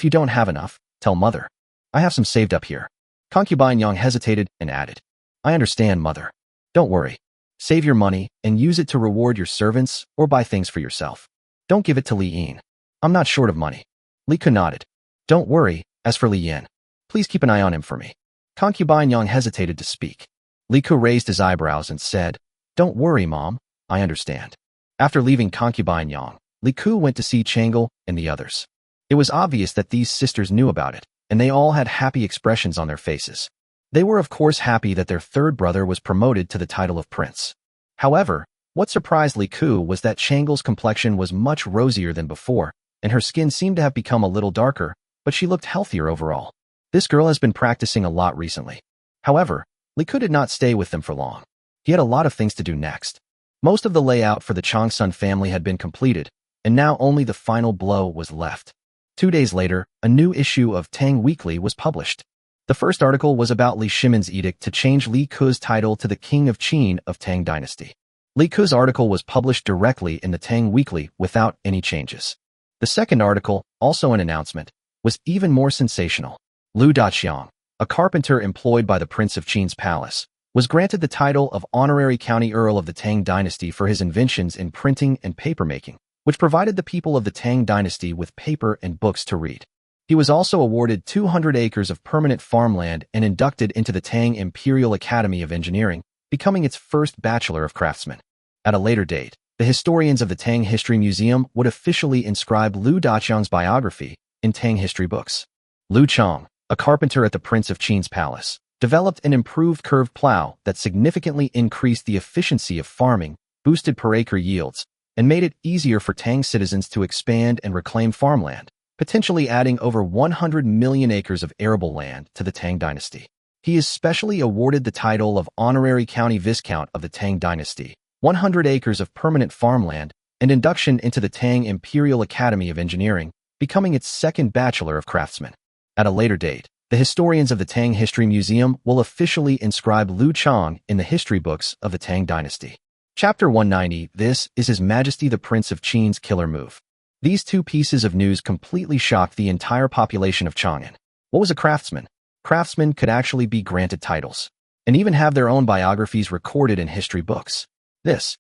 don't have enough, tell Mother. I have some saved up here. Concubine Yang hesitated and added, I understand, Mother. Don't worry. Save your money and use it to reward your servants or buy things for yourself. Don't give it to Li Yin. I'm not short of money. Li Ku nodded. Don't worry, as for Li Yin, please keep an eye on him for me. Concubine Yang hesitated to speak. Li Ku raised his eyebrows and said, Don't worry, Mom. I understand. After leaving Concubine Yang, Li Ku went to see Changle and the others. It was obvious that these sisters knew about it, and they all had happy expressions on their faces. They were of course happy that their third brother was promoted to the title of prince. However, what surprised Li Ku was that Changle's complexion was much rosier than before, and her skin seemed to have become a little darker, but she looked healthier overall. This girl has been practicing a lot recently. However, Li Ku did not stay with them for long. He had a lot of things to do next. Most of the layout for the Changsun family had been completed, and now only the final blow was left. 2 days later, a new issue of Tang Weekly was published. The first article was about Li Shimin's edict to change Li Ku's title to the King of Qin of Tang Dynasty. Li Ku's article was published directly in the Tang Weekly without any changes. The second article, also an announcement, was even more sensational. Lu Daqiang, a carpenter employed by the Prince of Qin's palace, was granted the title of Honorary County Earl of the Tang Dynasty for his inventions in printing and papermaking, which provided the people of the Tang Dynasty with paper and books to read. He was also awarded 200 acres of permanent farmland and inducted into the Tang Imperial Academy of Engineering, becoming its first Bachelor of Craftsmen. At a later date, the historians of the Tang History Museum would officially inscribe Lu Daqiang's biography in Tang history books. Lu Chang, a carpenter at the Prince of Qin's palace, developed an improved curved plow that significantly increased the efficiency of farming, boosted per-acre yields, and made it easier for Tang citizens to expand and reclaim farmland, potentially adding over 100 million acres of arable land to the Tang Dynasty. He is specially awarded the title of Honorary County Viscount of the Tang Dynasty, 100 acres of permanent farmland, and induction into the Tang Imperial Academy of Engineering, becoming its second Bachelor of Craftsmen. At a later date, the historians of the Tang History Museum will officially inscribe Lu Chang in the history books of the Tang Dynasty. Chapter 190, This is His Majesty the Prince of Qin's killer move. These two pieces of news completely shocked the entire population of Chang'an. What was a craftsman? Craftsmen could actually be granted titles, and even have their own biographies recorded in history books. This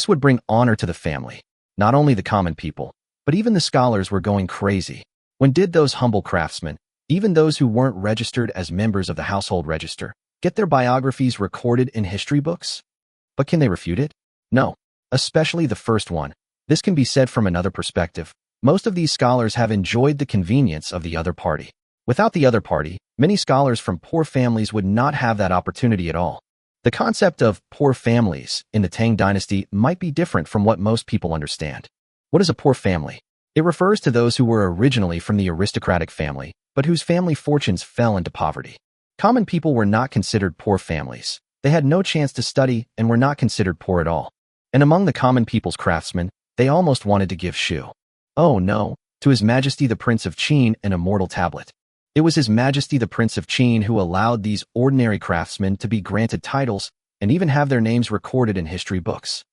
would bring honor to the family. Not only the common people, but even the scholars were going crazy. When did those humble craftsmen, even those who weren't registered as members of the household register, get their biographies recorded in history books? But can they refute it? No, especially the first one. This can be said from another perspective. Most of these scholars have enjoyed the convenience of the other party. Without the other party, many scholars from poor families would not have that opportunity at all. The concept of poor families in the Tang Dynasty might be different from what most people understand. What is a poor family? It refers to those who were originally from the aristocratic family, but whose family fortunes fell into poverty. Common people were not considered poor families. They had no chance to study and were not considered poor at all. And among the common people's craftsmen, they almost wanted to give Shu. Oh no, to His Majesty the Prince of Qin an immortal tablet. It was His Majesty the Prince of Qin who allowed these ordinary craftsmen to be granted titles and even have their names recorded in history books.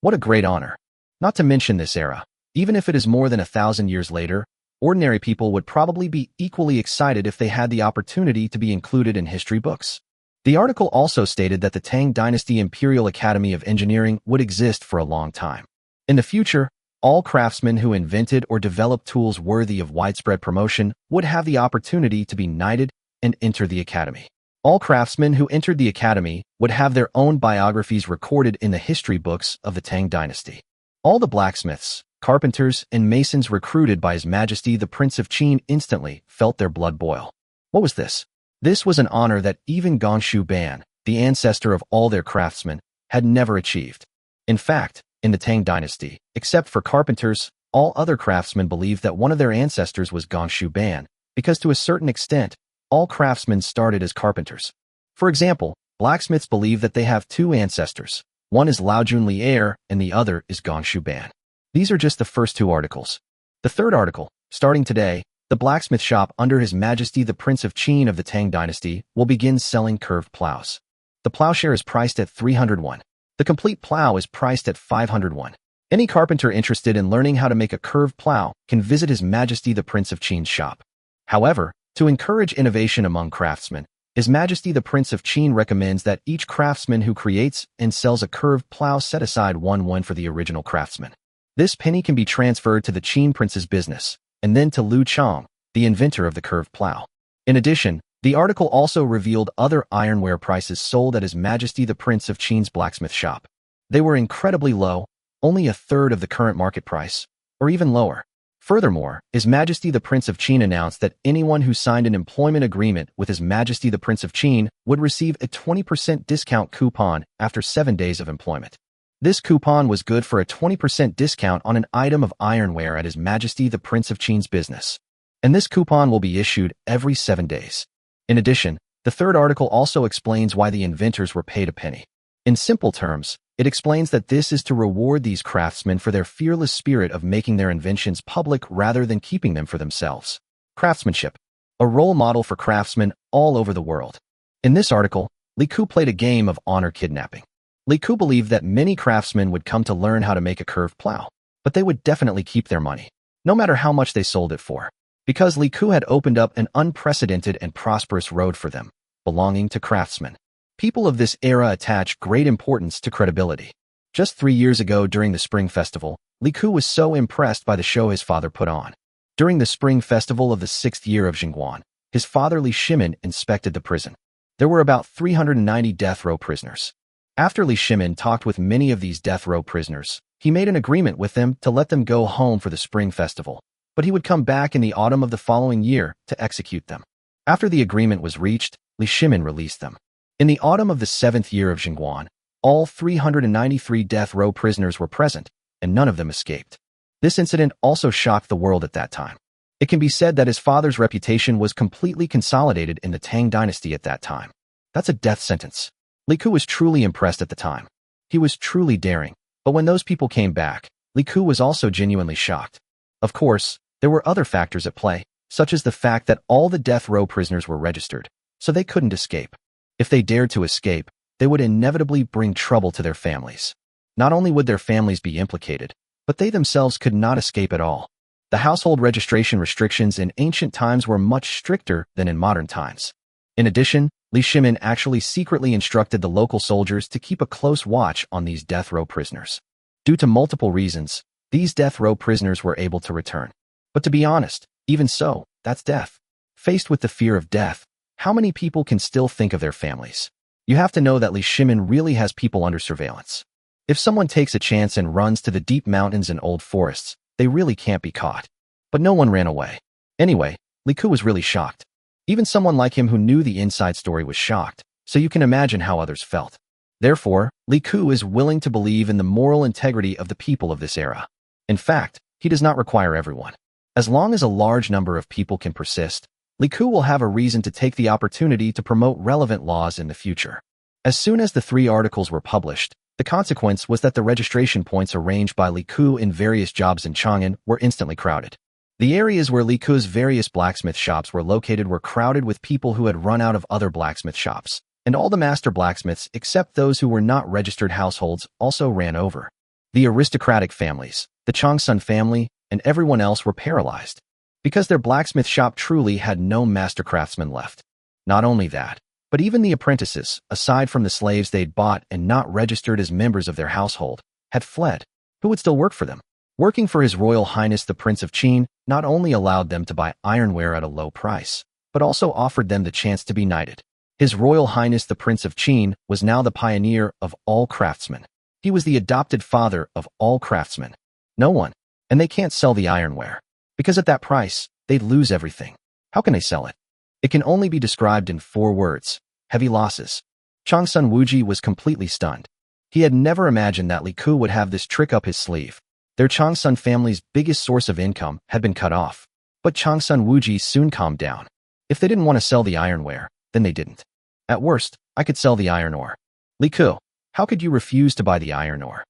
What a great honor. Not to mention this era. Even if it is more than 1,000 years later, ordinary people would probably be equally excited if they had the opportunity to be included in history books. The article also stated that the Tang Dynasty Imperial Academy of Engineering would exist for a long time. In the future, all craftsmen who invented or developed tools worthy of widespread promotion would have the opportunity to be knighted and enter the academy. All craftsmen who entered the academy would have their own biographies recorded in the history books of the Tang Dynasty. All the blacksmiths, carpenters, and masons recruited by His Majesty the Prince of Qin instantly felt their blood boil. What was this? This was an honor that even Gongxu Ban, the ancestor of all their craftsmen, had never achieved. In fact, in the Tang dynasty, except for carpenters, all other craftsmen believed that one of their ancestors was Gongshu Ban, because to a certain extent, all craftsmen started as carpenters. For example, blacksmiths believe that they have two ancestors. One is Lao Junli heir and the other is Gongshu Ban. These are just the first two articles. The third article, starting today, the blacksmith shop under His Majesty the Prince of Qin of the Tang dynasty will begin selling curved plows. The plowshare is priced at 301. The complete plow is priced at 501. Any carpenter interested in learning how to make a curved plow can visit His Majesty the Prince of Qin's shop. However, to encourage innovation among craftsmen, His Majesty the Prince of Qin recommends that each craftsman who creates and sells a curved plow set aside 1 for the original craftsman. This penny can be transferred to the Qin prince's business, and then to Liu Chong, the inventor of the curved plow. In addition, the article also revealed other ironware prices sold at His Majesty the Prince of Qin's blacksmith shop. They were incredibly low, only a third of the current market price, or even lower. Furthermore, His Majesty the Prince of Qin announced that anyone who signed an employment agreement with His Majesty the Prince of Qin would receive a 20% discount coupon after 7 days of employment. This coupon was good for a 20% discount on an item of ironware at His Majesty the Prince of Qin's business. And this coupon will be issued every 7 days. In addition, the third article also explains why the inventors were paid a penny. In simple terms, it explains that this is to reward these craftsmen for their fearless spirit of making their inventions public rather than keeping them for themselves. Craftsmanship. A role model for craftsmen all over the world. In this article, Li Ku played a game of honor kidnapping. Li Ku believed that many craftsmen would come to learn how to make a curved plow, but they would definitely keep their money, no matter how much they sold it for, because Li Ku had opened up an unprecedented and prosperous road for them, belonging to craftsmen. People of this era attach great importance to credibility. Just 3 years ago during the Spring Festival, Li Ku was so impressed by the show his father put on. During the Spring Festival of the 6th year of Jingguan, his father Li Shimin inspected the prison. There were about 390 death row prisoners. After Li Shimin talked with many of these death row prisoners, he made an agreement with them to let them go home for the Spring Festival, but he would come back in the autumn of the following year to execute them. After the agreement was reached, Li Shimin released them. In the autumn of the 7th year of Jingguan, all 393 death row prisoners were present, and none of them escaped. This incident also shocked the world at that time. It can be said that his father's reputation was completely consolidated in the Tang dynasty at that time. That's a death sentence. Li Ku was truly impressed at the time. He was truly daring, but when those people came back, Li Ku was also genuinely shocked. Of course, there were other factors at play, such as the fact that all the death row prisoners were registered, so they couldn't escape. If they dared to escape, they would inevitably bring trouble to their families. Not only would their families be implicated, but they themselves could not escape at all. The household registration restrictions in ancient times were much stricter than in modern times. In addition, Li Shimin actually secretly instructed the local soldiers to keep a close watch on these death row prisoners. Due to multiple reasons, these death row prisoners were able to return. But to be honest, even so, that's death. Faced with the fear of death, how many people can still think of their families? You have to know that Li Shimin really has people under surveillance. If someone takes a chance and runs to the deep mountains and old forests, they really can't be caught. But no one ran away. Anyway, Li Ku was really shocked. Even someone like him who knew the inside story was shocked, so you can imagine how others felt. Therefore, Li Ku is willing to believe in the moral integrity of the people of this era. In fact, he does not require everyone. As long as a large number of people can persist, Li Ku will have a reason to take the opportunity to promote relevant laws in the future. As soon as the 3 articles were published, the consequence was that the registration points arranged by Li Ku in various jobs in Chang'an were instantly crowded. The areas where Li Ku's various blacksmith shops were located were crowded with people who had run out of other blacksmith shops, and all the master blacksmiths except those who were not registered households also ran over. The aristocratic families, the Changsun family, and everyone else were paralyzed, because their blacksmith shop truly had no master craftsmen left. Not only that, but even the apprentices, aside from the slaves they'd bought and not registered as members of their household, had fled. Who would still work for them? Working for His Royal Highness the Prince of Qin not only allowed them to buy ironware at a low price, but also offered them the chance to be knighted. His Royal Highness the Prince of Qin was now the pioneer of all craftsmen. He was the adopted father of all craftsmen. No one. And they can't sell the ironware, because at that price, they'd lose everything. How can they sell it? It can only be described in 4 words: heavy losses. Changsun Wuji was completely stunned. He had never imagined that Li Ku would have this trick up his sleeve. Their Changsun family's biggest source of income had been cut off. But Changsun Wuji soon calmed down. If they didn't want to sell the ironware, then they didn't. At worst, I could sell the iron ore. Li Ku, how could you refuse to buy the iron ore?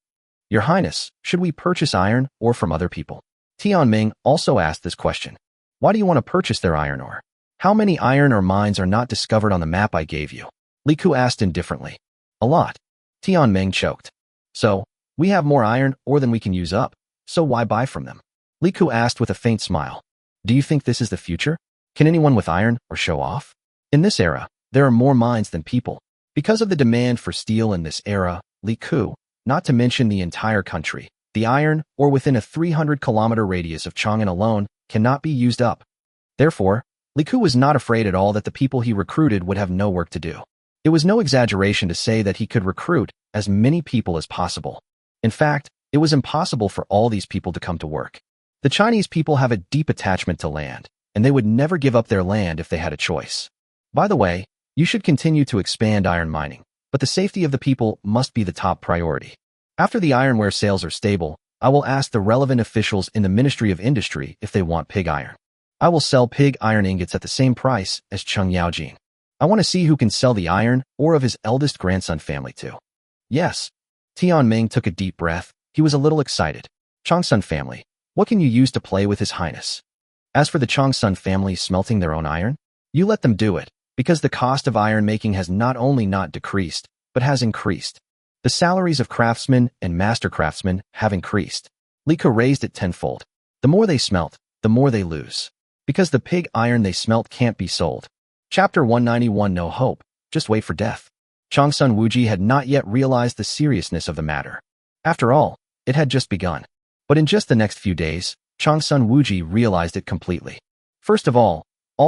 Your Highness, should we purchase iron ore from other people? Tianming also asked this question. Why do you want to purchase their iron ore? How many iron ore mines are not discovered on the map I gave you? Li Ku asked indifferently. A lot. Tianming choked. So, we have more iron ore than we can use up, so why buy from them? Li Ku asked with a faint smile. Do you think this is the future? Can anyone with iron ore show off? In this era, there are more mines than people. Because of the demand for steel in this era, Li Ku, not to mention the entire country, the iron ore within a 300-kilometer radius of Chang'an alone cannot be used up. Therefore, Li Ku was not afraid at all that the people he recruited would have no work to do. It was no exaggeration to say that he could recruit as many people as possible. In fact, it was impossible for all these people to come to work. The Chinese people have a deep attachment to land, and they would never give up their land if they had a choice. By the way, you should continue to expand iron mining, but the safety of the people must be the top priority. After the ironware sales are stable, I will ask the relevant officials in the Ministry of Industry if they want pig iron. I will sell pig iron ingots at the same price as Cheng Yaojin. I want to see who can sell the iron ore of his eldest grandson family too. Yes. Tianming took a deep breath. He was a little excited. Changsun family, what can you use to play with His Highness? As for the Changsun family smelting their own iron, you let them do it, because the cost of iron making has not only not decreased, but has increased. The salaries of craftsmen and master craftsmen have increased. Li Ku raised it tenfold. The more they smelt, the more they lose. Because the pig iron they smelt can't be sold. Chapter 191 No Hope, Just Wait for Death. Changsun Wuji had not yet realized the seriousness of the matter. After all, it had just begun. But in just the next few days, Changsun Wuji realized it completely. First of all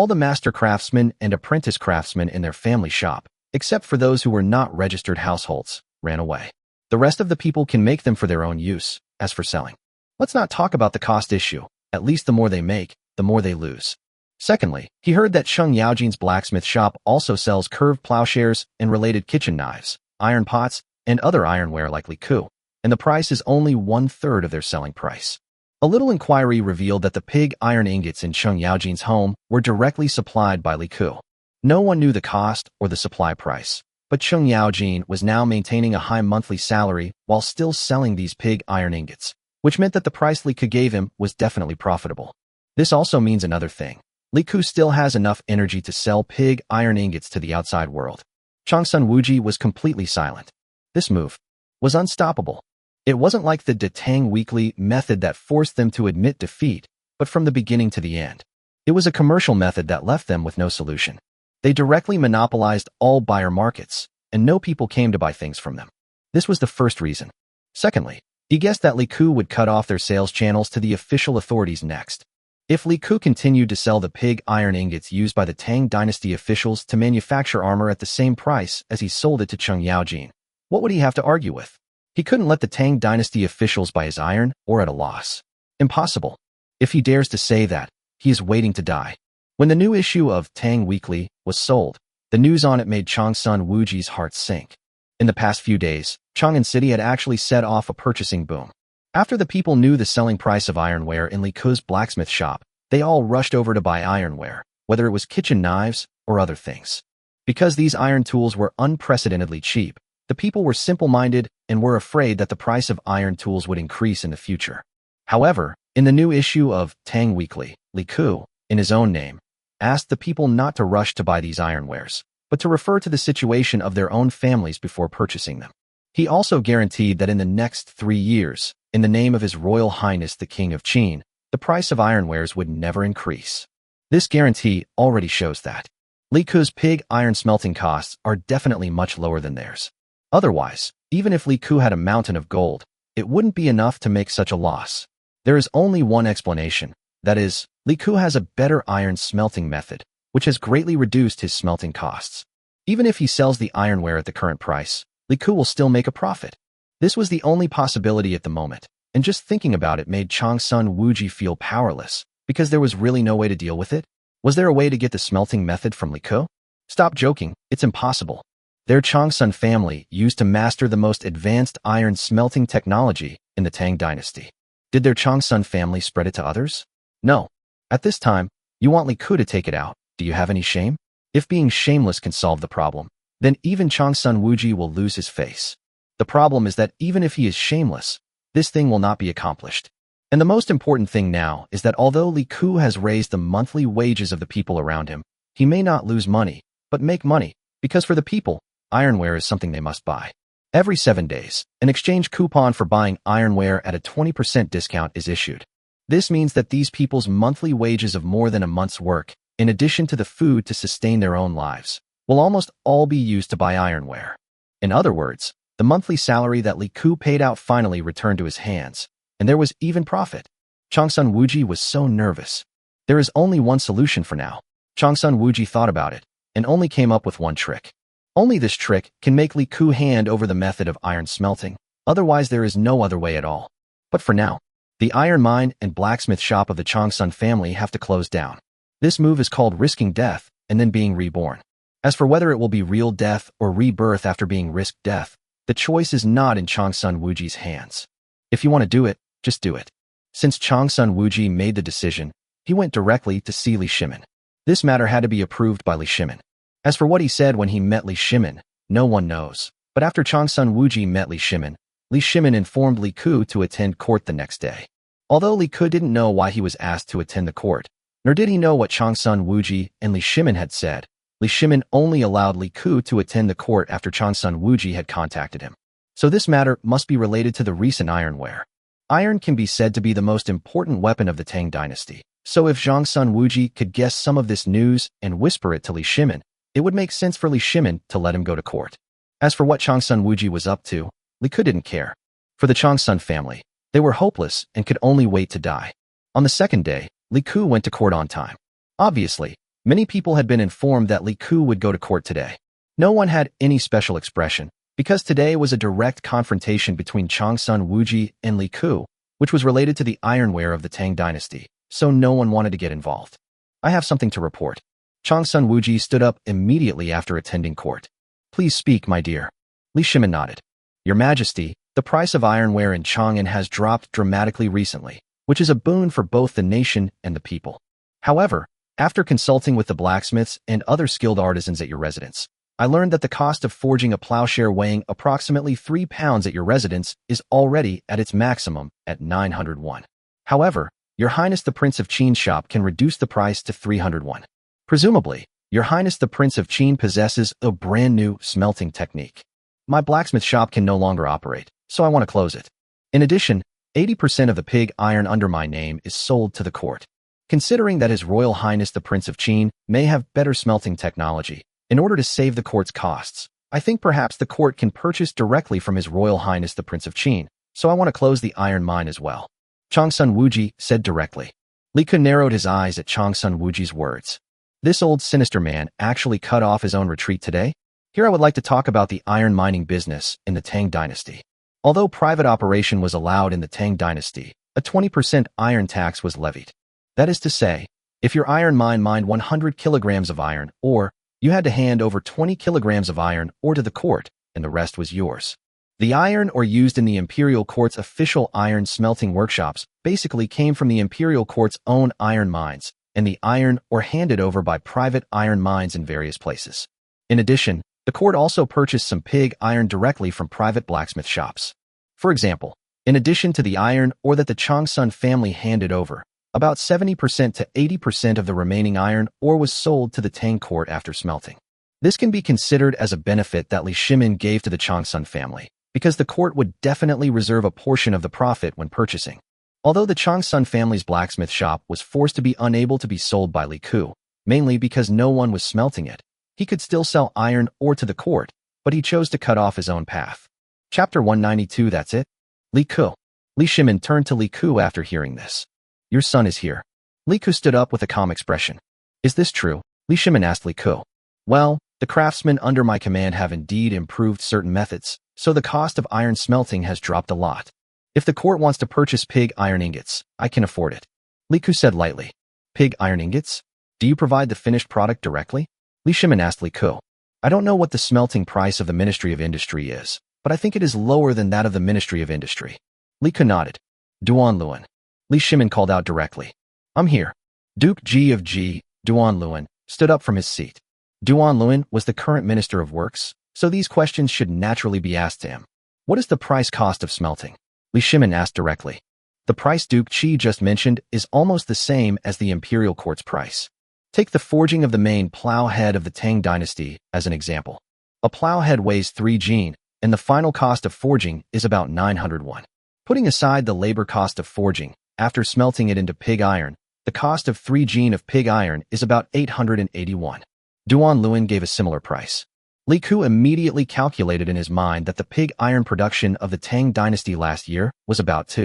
the master craftsmen and apprentice craftsmen in their family shop, except for those who were not registered households, ran away. The rest of the people can make them for their own use. As for selling, let's not talk about the cost issue. At least the more they make, the more they lose. Secondly, he heard that Cheng Yaojin's blacksmith shop also sells curved plowshares and related kitchen knives, iron pots, and other ironware like Li Ku, and the price is only 1/3 of their selling price. A little inquiry revealed that the pig iron ingots in Cheng Yaojin's home were directly supplied by Li Ku. No one knew the cost or the supply price, but Cheng Yaojin was now maintaining a high monthly salary while still selling these pig iron ingots, which meant that the price Li Ku gave him was definitely profitable. This also means another thing. Li Ku still has enough energy to sell pig iron ingots to the outside world. Changsun Wuji was completely silent. This move was unstoppable. It wasn't like the Detang Weekly method that forced them to admit defeat, but from the beginning to the end. It was a commercial method that left them with no solution. They directly monopolized all buyer markets, and no people came to buy things from them. This was the first reason. Secondly, he guessed that Li Ku would cut off their sales channels to the official authorities next. If Li Ku continued to sell the pig iron ingots used by the Tang Dynasty officials to manufacture armor at the same price as he sold it to Cheng Yaojin, what would he have to argue with? He couldn't let the Tang Dynasty officials buy his iron ore at a loss. Impossible. If he dares to say that, he is waiting to die. When the new issue of Tang Weekly was sold, the news on it made Changsun Wuji's heart sink. In the past few days, Chang'an City had actually set off a purchasing boom. After the people knew the selling price of ironware in Li Ku's blacksmith shop, they all rushed over to buy ironware, whether it was kitchen knives or other things. Because these iron tools were unprecedentedly cheap, the people were simple-minded and were afraid that the price of iron tools would increase in the future. However, in the new issue of Tang Weekly, Li Ku, in his own name, asked the people not to rush to buy these ironwares, but to refer to the situation of their own families before purchasing them. He also guaranteed that in the next 3 years, in the name of His Royal Highness the King of Qin, the price of ironwares would never increase. This guarantee already shows that Li Ku's pig iron smelting costs are definitely much lower than theirs. Otherwise, even if Li Ku had a mountain of gold, it wouldn't be enough to make such a loss. There is only one explanation, that is, Li Ku has a better iron smelting method, which has greatly reduced his smelting costs. Even if he sells the ironware at the current price, Li Ku will still make a profit. This was the only possibility at the moment, and just thinking about it made Changsun Wuji feel powerless, because there was really no way to deal with it. Was there a way to get the smelting method from Li Ku? Stop joking, it's impossible. Their Changsun family used to master the most advanced iron smelting technology in the Tang dynasty. Did their Changsun family spread it to others? No. At this time, you want Li Ku to take it out. Do you have any shame? If being shameless can solve the problem, then even Changsun Wuji will lose his face. The problem is that even if he is shameless, this thing will not be accomplished. And the most important thing now is that although Li Ku has raised the monthly wages of the people around him, he may not lose money, but make money, because for the people, ironware is something they must buy. Every 7 days, an exchange coupon for buying ironware at a 20% discount is issued. This means that these people's monthly wages of more than a month's work, in addition to the food to sustain their own lives, will almost all be used to buy ironware. In other words, the monthly salary that Li Ku paid out finally returned to his hands, and there was even profit. Changsun Wuji was so nervous. There is only one solution for now. Changsun Wuji thought about it, and only came up with one trick. Only this trick can make Li Ku hand over the method of iron smelting, otherwise there is no other way at all. But for now, the iron mine and blacksmith shop of the Changsun family have to close down. This move is called risking death and then being reborn. As for whether it will be real death or rebirth after being risked death, the choice is not in Changsun Wuji's hands. If you want to do it, just do it. Since Changsun Wuji made the decision, he went directly to see Li Shimin. This matter had to be approved by Li Shimin. As for what he said when he met Li Shimin, no one knows. But after Changsun Wuji met Li Shimin informed Li Ku to attend court the next day. Although Li Ku didn't know why he was asked to attend the court, nor did he know what Changsun Wuji and Li Shimin had said, Li Shimin only allowed Li Ku to attend the court after Changsun Wuji had contacted him. So this matter must be related to the recent ironware. Iron can be said to be the most important weapon of the Tang dynasty. So if Changsun Wuji could guess some of this news and whisper it to Li Shimin, it would make sense for Li Shimin to let him go to court. As for what Changsun Wuji was up to, Li Ku didn't care. For the Changsun family, they were hopeless and could only wait to die. On the second day, Li Ku went to court on time. Obviously, many people had been informed that Li Ku would go to court today. No one had any special expression, because today was a direct confrontation between Changsun Wuji and Li Ku, which was related to the ironware of the Tang dynasty, so no one wanted to get involved. I have something to report. Changsun Wuji stood up immediately after attending court. Please speak, my dear. Li Shimin nodded. Your Majesty, the price of ironware in Chang'an has dropped dramatically recently, which is a boon for both the nation and the people. However, after consulting with the blacksmiths and other skilled artisans at your residence, I learned that the cost of forging a plowshare weighing approximately 3 pounds at your residence is already at its maximum at 901. However, Your Highness the Prince of Qin's shop can reduce the price to 301. Presumably, Your Highness the Prince of Qin possesses a brand new smelting technique. My blacksmith shop can no longer operate, so I want to close it. In addition, 80% of the pig iron under my name is sold to the court. Considering that His Royal Highness the Prince of Qin may have better smelting technology, in order to save the court's costs, I think perhaps the court can purchase directly from His Royal Highness the Prince of Qin, so I want to close the iron mine as well. Changsun Wuji said directly. Li Ku narrowed his eyes at Changsun Wuji's words. This old sinister man actually cut off his own retreat today? Here I would like to talk about the iron mining business in the Tang dynasty. Although private operation was allowed in the Tang dynasty, a 20% iron tax was levied. That is to say, if your iron mine mined 100 kilograms of iron ore, you had to hand over 20 kilograms of iron ore to the court, and the rest was yours. The iron ore used in the imperial court's official iron smelting workshops basically came from the imperial court's own iron mines, and the iron ore handed over by private iron mines in various places. In addition, the court also purchased some pig iron directly from private blacksmith shops. For example, in addition to the iron ore that the Changsun family handed over, about 70% to 80% of the remaining iron ore was sold to the Tang court after smelting. This can be considered as a benefit that Li Shimin gave to the Changsun family, because the court would definitely reserve a portion of the profit when purchasing. Although the Changsun family's blacksmith shop was forced to be unable to be sold by Li Ku, mainly because no one was smelting it, he could still sell iron ore to the court, but he chose to cut off his own path. Chapter 192. That's it? Li Ku. Li Shimin turned to Li Ku after hearing this. Your son is here. Li Ku stood up with a calm expression. Is this true? Li Shimin asked Li Ku. Well, the craftsmen under my command have indeed improved certain methods, so the cost of iron smelting has dropped a lot. If the court wants to purchase pig iron ingots, I can afford it. Li Ku said lightly. Pig iron ingots? Do you provide the finished product directly? Li Shimin asked Li Ku. I don't know what the smelting price of the Ministry of Industry is, but I think it is lower than that of the Ministry of Industry. Li Ke nodded. Duan Luan. Li Shimin called out directly. I'm here. Duke G of G, Duan Luan, stood up from his seat. Duan Luan was the current Minister of Works, so these questions should naturally be asked to him. What is the price cost of smelting? Li Shimin asked directly. The price Duke Qi just mentioned is almost the same as the imperial court's price. Take the forging of the main plow head of the Tang dynasty as an example. A plow head weighs 3 jin, and the final cost of forging is about 900 won. Putting aside the labor cost of forging, after smelting it into pig iron, the cost of 3 jin of pig iron is about 881. Duan Luan gave a similar price. Li Ke immediately calculated in his mind that the pig iron production of the Tang dynasty last year was about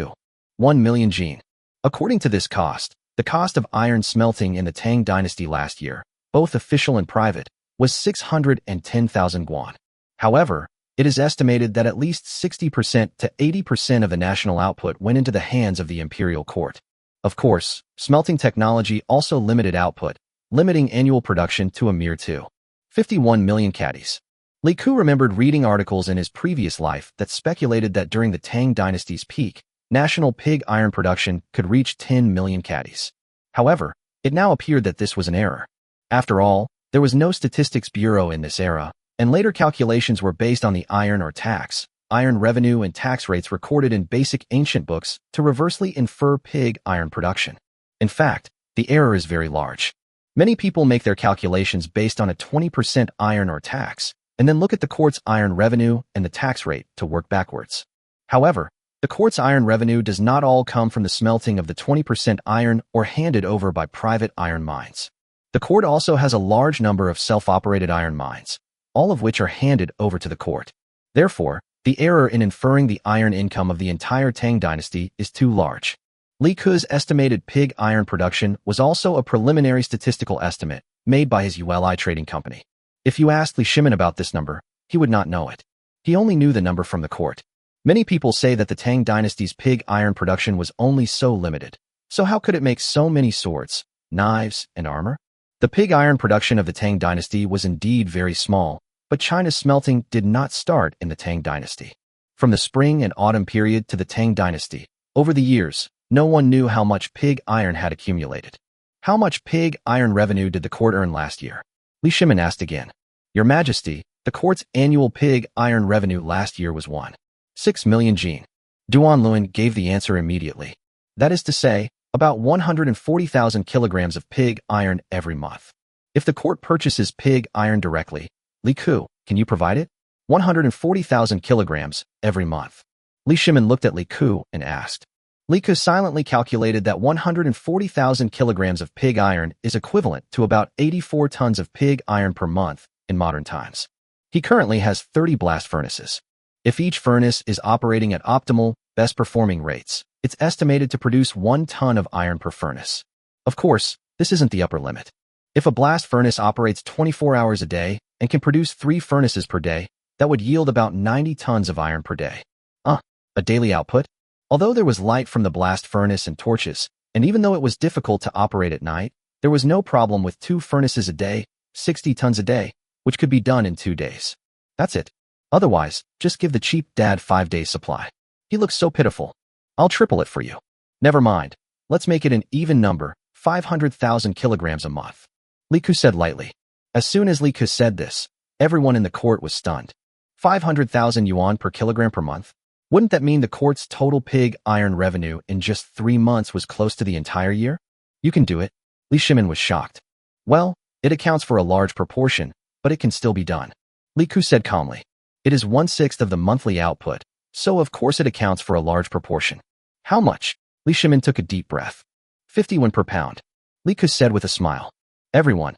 1 million jin. According to this cost, the cost of iron smelting in the Tang dynasty last year, both official and private, was 610,000 guan. However, it is estimated that at least 60% to 80% of the national output went into the hands of the imperial court. Of course, smelting technology also limited output, limiting annual production to a mere 51 million caddies. Li Ke remembered reading articles in his previous life that speculated that during the Tang dynasty's peak, national pig iron production could reach 10 million caddies. However, it now appeared that this was an error. After all, there was no statistics bureau in this era, and later calculations were based on the iron revenue and tax rates recorded in basic ancient books to reversely infer pig iron production. In fact, the error is very large. Many people make their calculations based on a 20% iron or tax, and then look at the court's iron revenue and the tax rate to work backwards. However, the court's iron revenue does not all come from the smelting of the 20% iron or handed over by private iron mines. The court also has a large number of self-operated iron mines, all of which are handed over to the court. Therefore, the error in inferring the iron income of the entire Tang dynasty is too large. Li Ke's estimated pig iron production was also a preliminary statistical estimate made by his ULI trading company. If you asked Li Shimin about this number, he would not know it. He only knew the number from the court. Many people say that the Tang dynasty's pig iron production was only so limited. So how could it make so many swords, knives, and armor? The pig iron production of the Tang dynasty was indeed very small, but China's smelting did not start in the Tang dynasty. From the spring and autumn period to the Tang dynasty, over the years, no one knew how much pig iron had accumulated. How much pig iron revenue did the court earn last year? Li Shimin asked again. Your Majesty, the court's annual pig iron revenue last year was 6 million jin. Duan Luan gave the answer immediately. That is to say, about 140,000 kilograms of pig iron every month. If the court purchases pig iron directly, Li Ke, can you provide it? 140,000 kilograms every month. Li Shimin looked at Li Ke and asked. Li Ke silently calculated that 140,000 kilograms of pig iron is equivalent to about 84 tons of pig iron per month in modern times. He currently has 30 blast furnaces. If each furnace is operating at optimal, best-performing rates, it's estimated to produce 1 ton of iron per furnace. Of course, this isn't the upper limit. If a blast furnace operates 24 hours a day and can produce 3 furnaces per day, that would yield about 90 tons of iron per day. A daily output? Although there was light from the blast furnace and torches, and even though it was difficult to operate at night, there was no problem with 2 furnaces a day, 60 tons a day, which could be done in 2 days. That's it. Otherwise, just give the cheap dad 5 days supply. He looks so pitiful. I'll triple it for you. Never mind. Let's make it an even number, 500,000 kilograms a month. Li Ke said lightly. As soon as Li Ke said this, everyone in the court was stunned. 500,000 yuan per kilogram per month? Wouldn't that mean the court's total pig iron revenue in just 3 months was close to the entire year? You can do it. Li Shimin was shocked. Well, it accounts for a large proportion, but it can still be done. Li Ke said calmly. It is 1/6 of the monthly output, so of course it accounts for a large proportion. How much? Li Shimin took a deep breath. 51 per pound. Li Ke said with a smile. Everyone.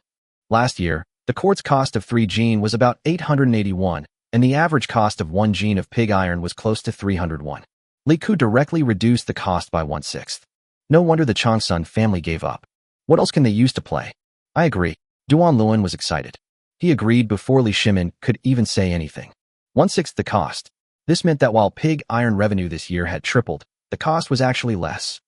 Last year, the court's cost of 3 jin was about 881, and the average cost of 1 jin of pig iron was close to 301. Li Ke directly reduced the cost by 1/6. No wonder the Changsun family gave up. What else can they use to play? I agree. Duan Luan was excited. He agreed before Li Shimin could even say anything. 1/6 the cost. This meant that while pig iron revenue this year had tripled, the cost was actually less.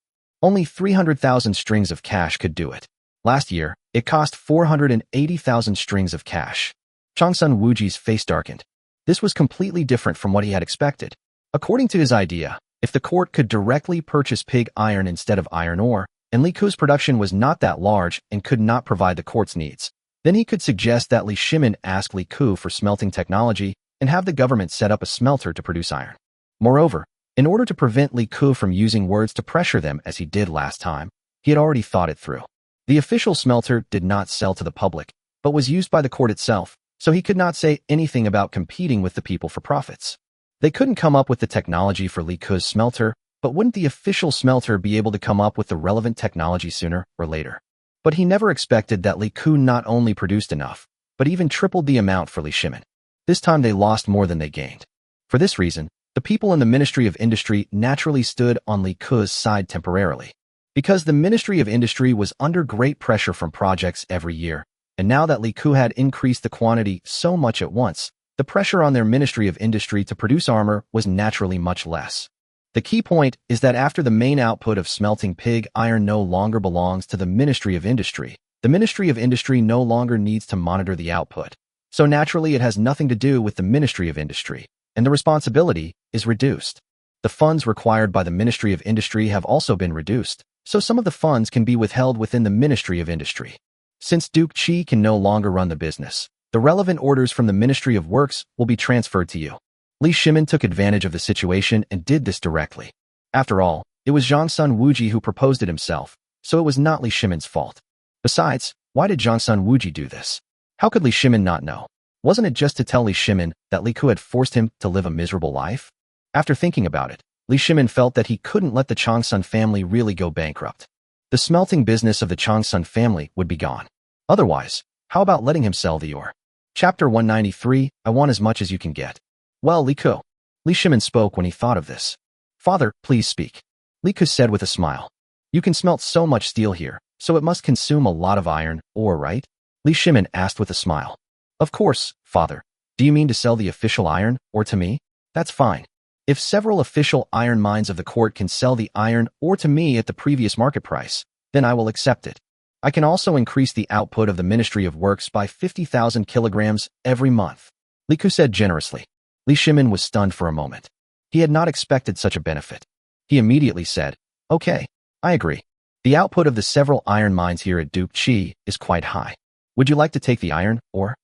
Only 300,000 strings of cash could do it. Last year, it cost 480,000 strings of cash. Changsun Wuji's face darkened. This was completely different from what he had expected. According to his idea, if the court could directly purchase pig iron instead of iron ore, and Li Ku's production was not that large and could not provide the court's needs, then he could suggest that Li Shimin ask Li Ku for smelting technology and have the government set up a smelter to produce iron. Moreover, in order to prevent Li Ku from using words to pressure them as he did last time, he had already thought it through. The official smelter did not sell to the public, but was used by the court itself, so he could not say anything about competing with the people for profits. They couldn't come up with the technology for Li Ku's smelter, but wouldn't the official smelter be able to come up with the relevant technology sooner or later? But he never expected that Li Ku not only produced enough, but even tripled the amount for Li Shimin. This time they lost more than they gained. For this reason, the people in the Ministry of Industry naturally stood on Li Ku's side temporarily. Because the Ministry of Industry was under great pressure from projects every year, and now that Li Ku had increased the quantity so much at once, the pressure on their Ministry of Industry to produce armor was naturally much less. The key point is that after the main output of smelting pig iron no longer belongs to the Ministry of Industry, the Ministry of Industry no longer needs to monitor the output. So naturally it has nothing to do with the Ministry of Industry, and the responsibility is reduced. The funds required by the Ministry of Industry have also been reduced, so some of the funds can be withheld within the Ministry of Industry. Since Duke Chi can no longer run the business, the relevant orders from the Ministry of Works will be transferred to you. Li Shimin took advantage of the situation and did this directly. After all, it was Changsun Wuji who proposed it himself, so it was not Li Shimin's fault. Besides, why did Changsun Wuji do this? How could Li Shimin not know? Wasn't it just to tell Li Shimin that Li Ku had forced him to live a miserable life? After thinking about it, Li Shimin felt that he couldn't let the Changsun family really go bankrupt. The smelting business of the Changsun family would be gone. Otherwise, how about letting him sell the ore? Chapter 193, I want as much as you can get. Well, Li Ku. Li Shimin spoke when he thought of this. Father, please speak. Li Ku said with a smile. You can smelt so much steel here, so it must consume a lot of iron ore, right? Li Shimin asked with a smile. Of course, father. Do you mean to sell the official iron ore to me? That's fine. If several official iron mines of the court can sell the iron ore to me at the previous market price, then I will accept it. I can also increase the output of the Ministry of Works by 50,000 kilograms every month. Li Ku said generously. Li Shimin was stunned for a moment. He had not expected such a benefit. He immediately said, Okay, I agree. The output of the several iron mines here at Duke Chi is quite high. Would you like to take the iron ore?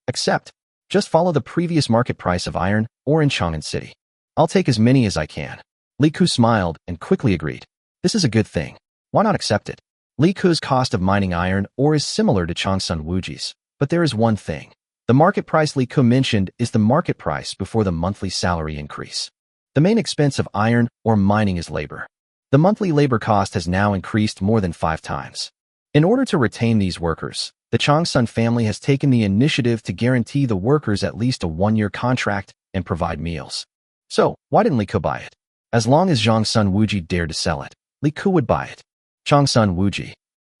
Accept. Just follow the previous market price of iron ore in Chang'an City. I'll take as many as I can. Li Ku smiled and quickly agreed. This is a good thing. Why not accept it? Li Ku's cost of mining iron ore is similar to Changsun Wuji's, but there is one thing. The market price Li Ku mentioned is the market price before the monthly salary increase. The main expense of iron ore mining is labor. The monthly labor cost has now increased more than 5 times. In order to retain these workers, the Changsun family has taken the initiative to guarantee the workers at least a 1-year contract and provide meals. So, why didn't Li Ku buy it? As long as Changsun Wuji dared to sell it, Li Ku would buy it. Changsun Wuji.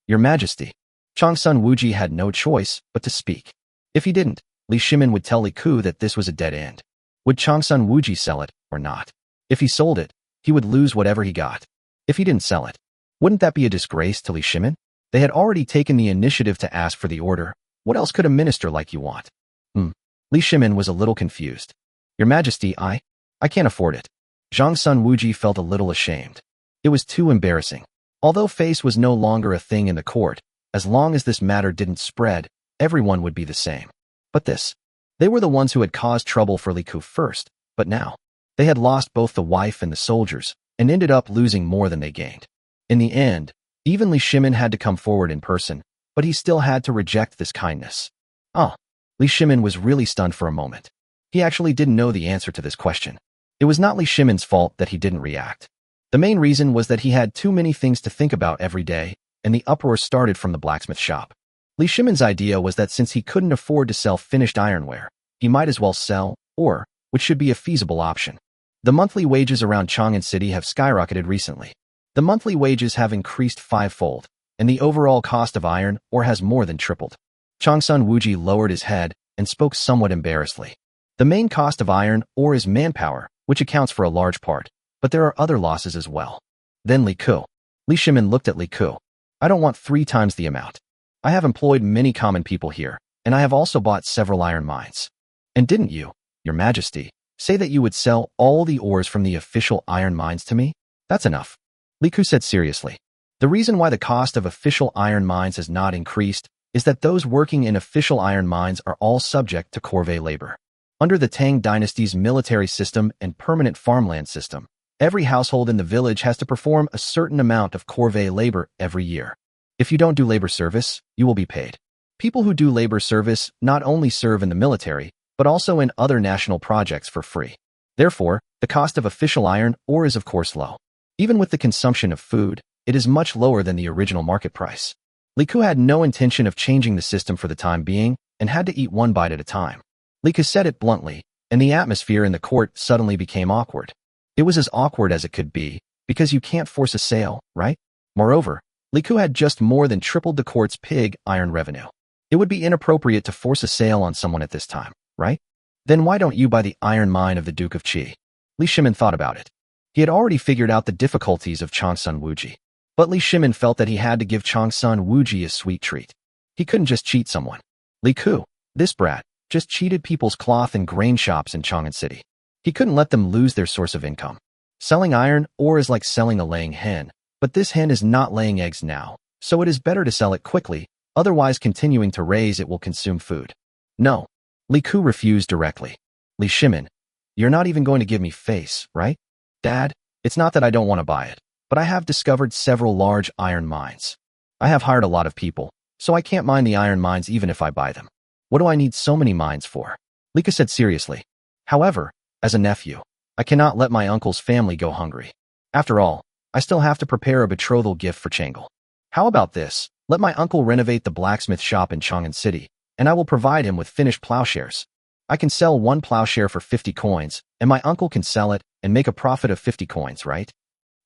Your Majesty. Changsun Wuji had no choice but to speak. If he didn't, Li Shimin would tell Li Ku that this was a dead end. Would Changsun Wuji sell it or not? If he sold it, he would lose whatever he got. If he didn't sell it, wouldn't that be a disgrace to Li Shimin? They had already taken the initiative to ask for the order. What else could a minister like you want? Li Shimin was a little confused. Your Majesty, I can't afford it. Changsun Wuji felt a little ashamed. It was too embarrassing. Although face was no longer a thing in the court, as long as this matter didn't spread, everyone would be the same. But they were the ones who had caused trouble for Li Ku first, but now, they had lost both the wife and the soldiers, and ended up losing more than they gained. In the end, even Li Shimin had to come forward in person, but he still had to reject this kindness. Li Shimin was really stunned for a moment. He actually didn't know the answer to this question. It was not Li Shimin's fault that he didn't react. The main reason was that he had too many things to think about every day, and the uproar started from the blacksmith shop. Li Shimin's idea was that since he couldn't afford to sell finished ironware, he might as well sell ore, which should be a feasible option. The monthly wages around Chang'an City have skyrocketed recently. The monthly wages have increased 5-fold, and the overall cost of iron ore has more than tripled. Changsun Wuji lowered his head and spoke somewhat embarrassedly. The main cost of iron ore is manpower, which accounts for a large part, but there are other losses as well. Then Li Shimin looked at Li Ku. I don't want 3 times the amount. I have employed many common people here, and I have also bought several iron mines. And didn't you, Your Majesty, say that you would sell all the ores from the official iron mines to me? That's enough. Li Ku said seriously. The reason why the cost of official iron mines has not increased is that those working in official iron mines are all subject to corvée labor. Under the Tang dynasty's military system and permanent farmland system, every household in the village has to perform a certain amount of corvée labor every year. If you don't do labor service, you will be paid. People who do labor service not only serve in the military, but also in other national projects for free. Therefore, the cost of official iron ore is of course low. Even with the consumption of food, it is much lower than the original market price. Li Ku had no intention of changing the system for the time being and had to eat one bite at a time. Li Ku said it bluntly, and the atmosphere in the court suddenly became awkward. It was as awkward as it could be, because you can't force a sale, right? Moreover, Li Ku had just more than tripled the court's pig iron revenue. It would be inappropriate to force a sale on someone at this time, right? Then why don't you buy the iron mine of the Duke of Qi? Li Shimin thought about it. He had already figured out the difficulties of Changsun Wuji. But Li Shimin felt that he had to give Changsun Wuji a sweet treat. He couldn't just cheat someone. Li Ku, this brat, just cheated people's cloth and grain shops in Chang'an City. He couldn't let them lose their source of income. Selling iron ore is like selling a laying hen, but this hen is not laying eggs now, so it is better to sell it quickly, otherwise continuing to raise it will consume food. No. Li Ku refused directly. Li Shimin, you're not even going to give me face, right? Dad, it's not that I don't want to buy it, but I have discovered several large iron mines. I have hired a lot of people, so I can't mine the iron mines even if I buy them. What do I need so many mines for? Li Ku said seriously. However, as a nephew, I cannot let my uncle's family go hungry. After all, I still have to prepare a betrothal gift for Chang'e. How about this? Let my uncle renovate the blacksmith shop in Chang'an City, and I will provide him with finished plowshares. I can sell one plowshare for 50 coins, and my uncle can sell it and make a profit of 50 coins, right?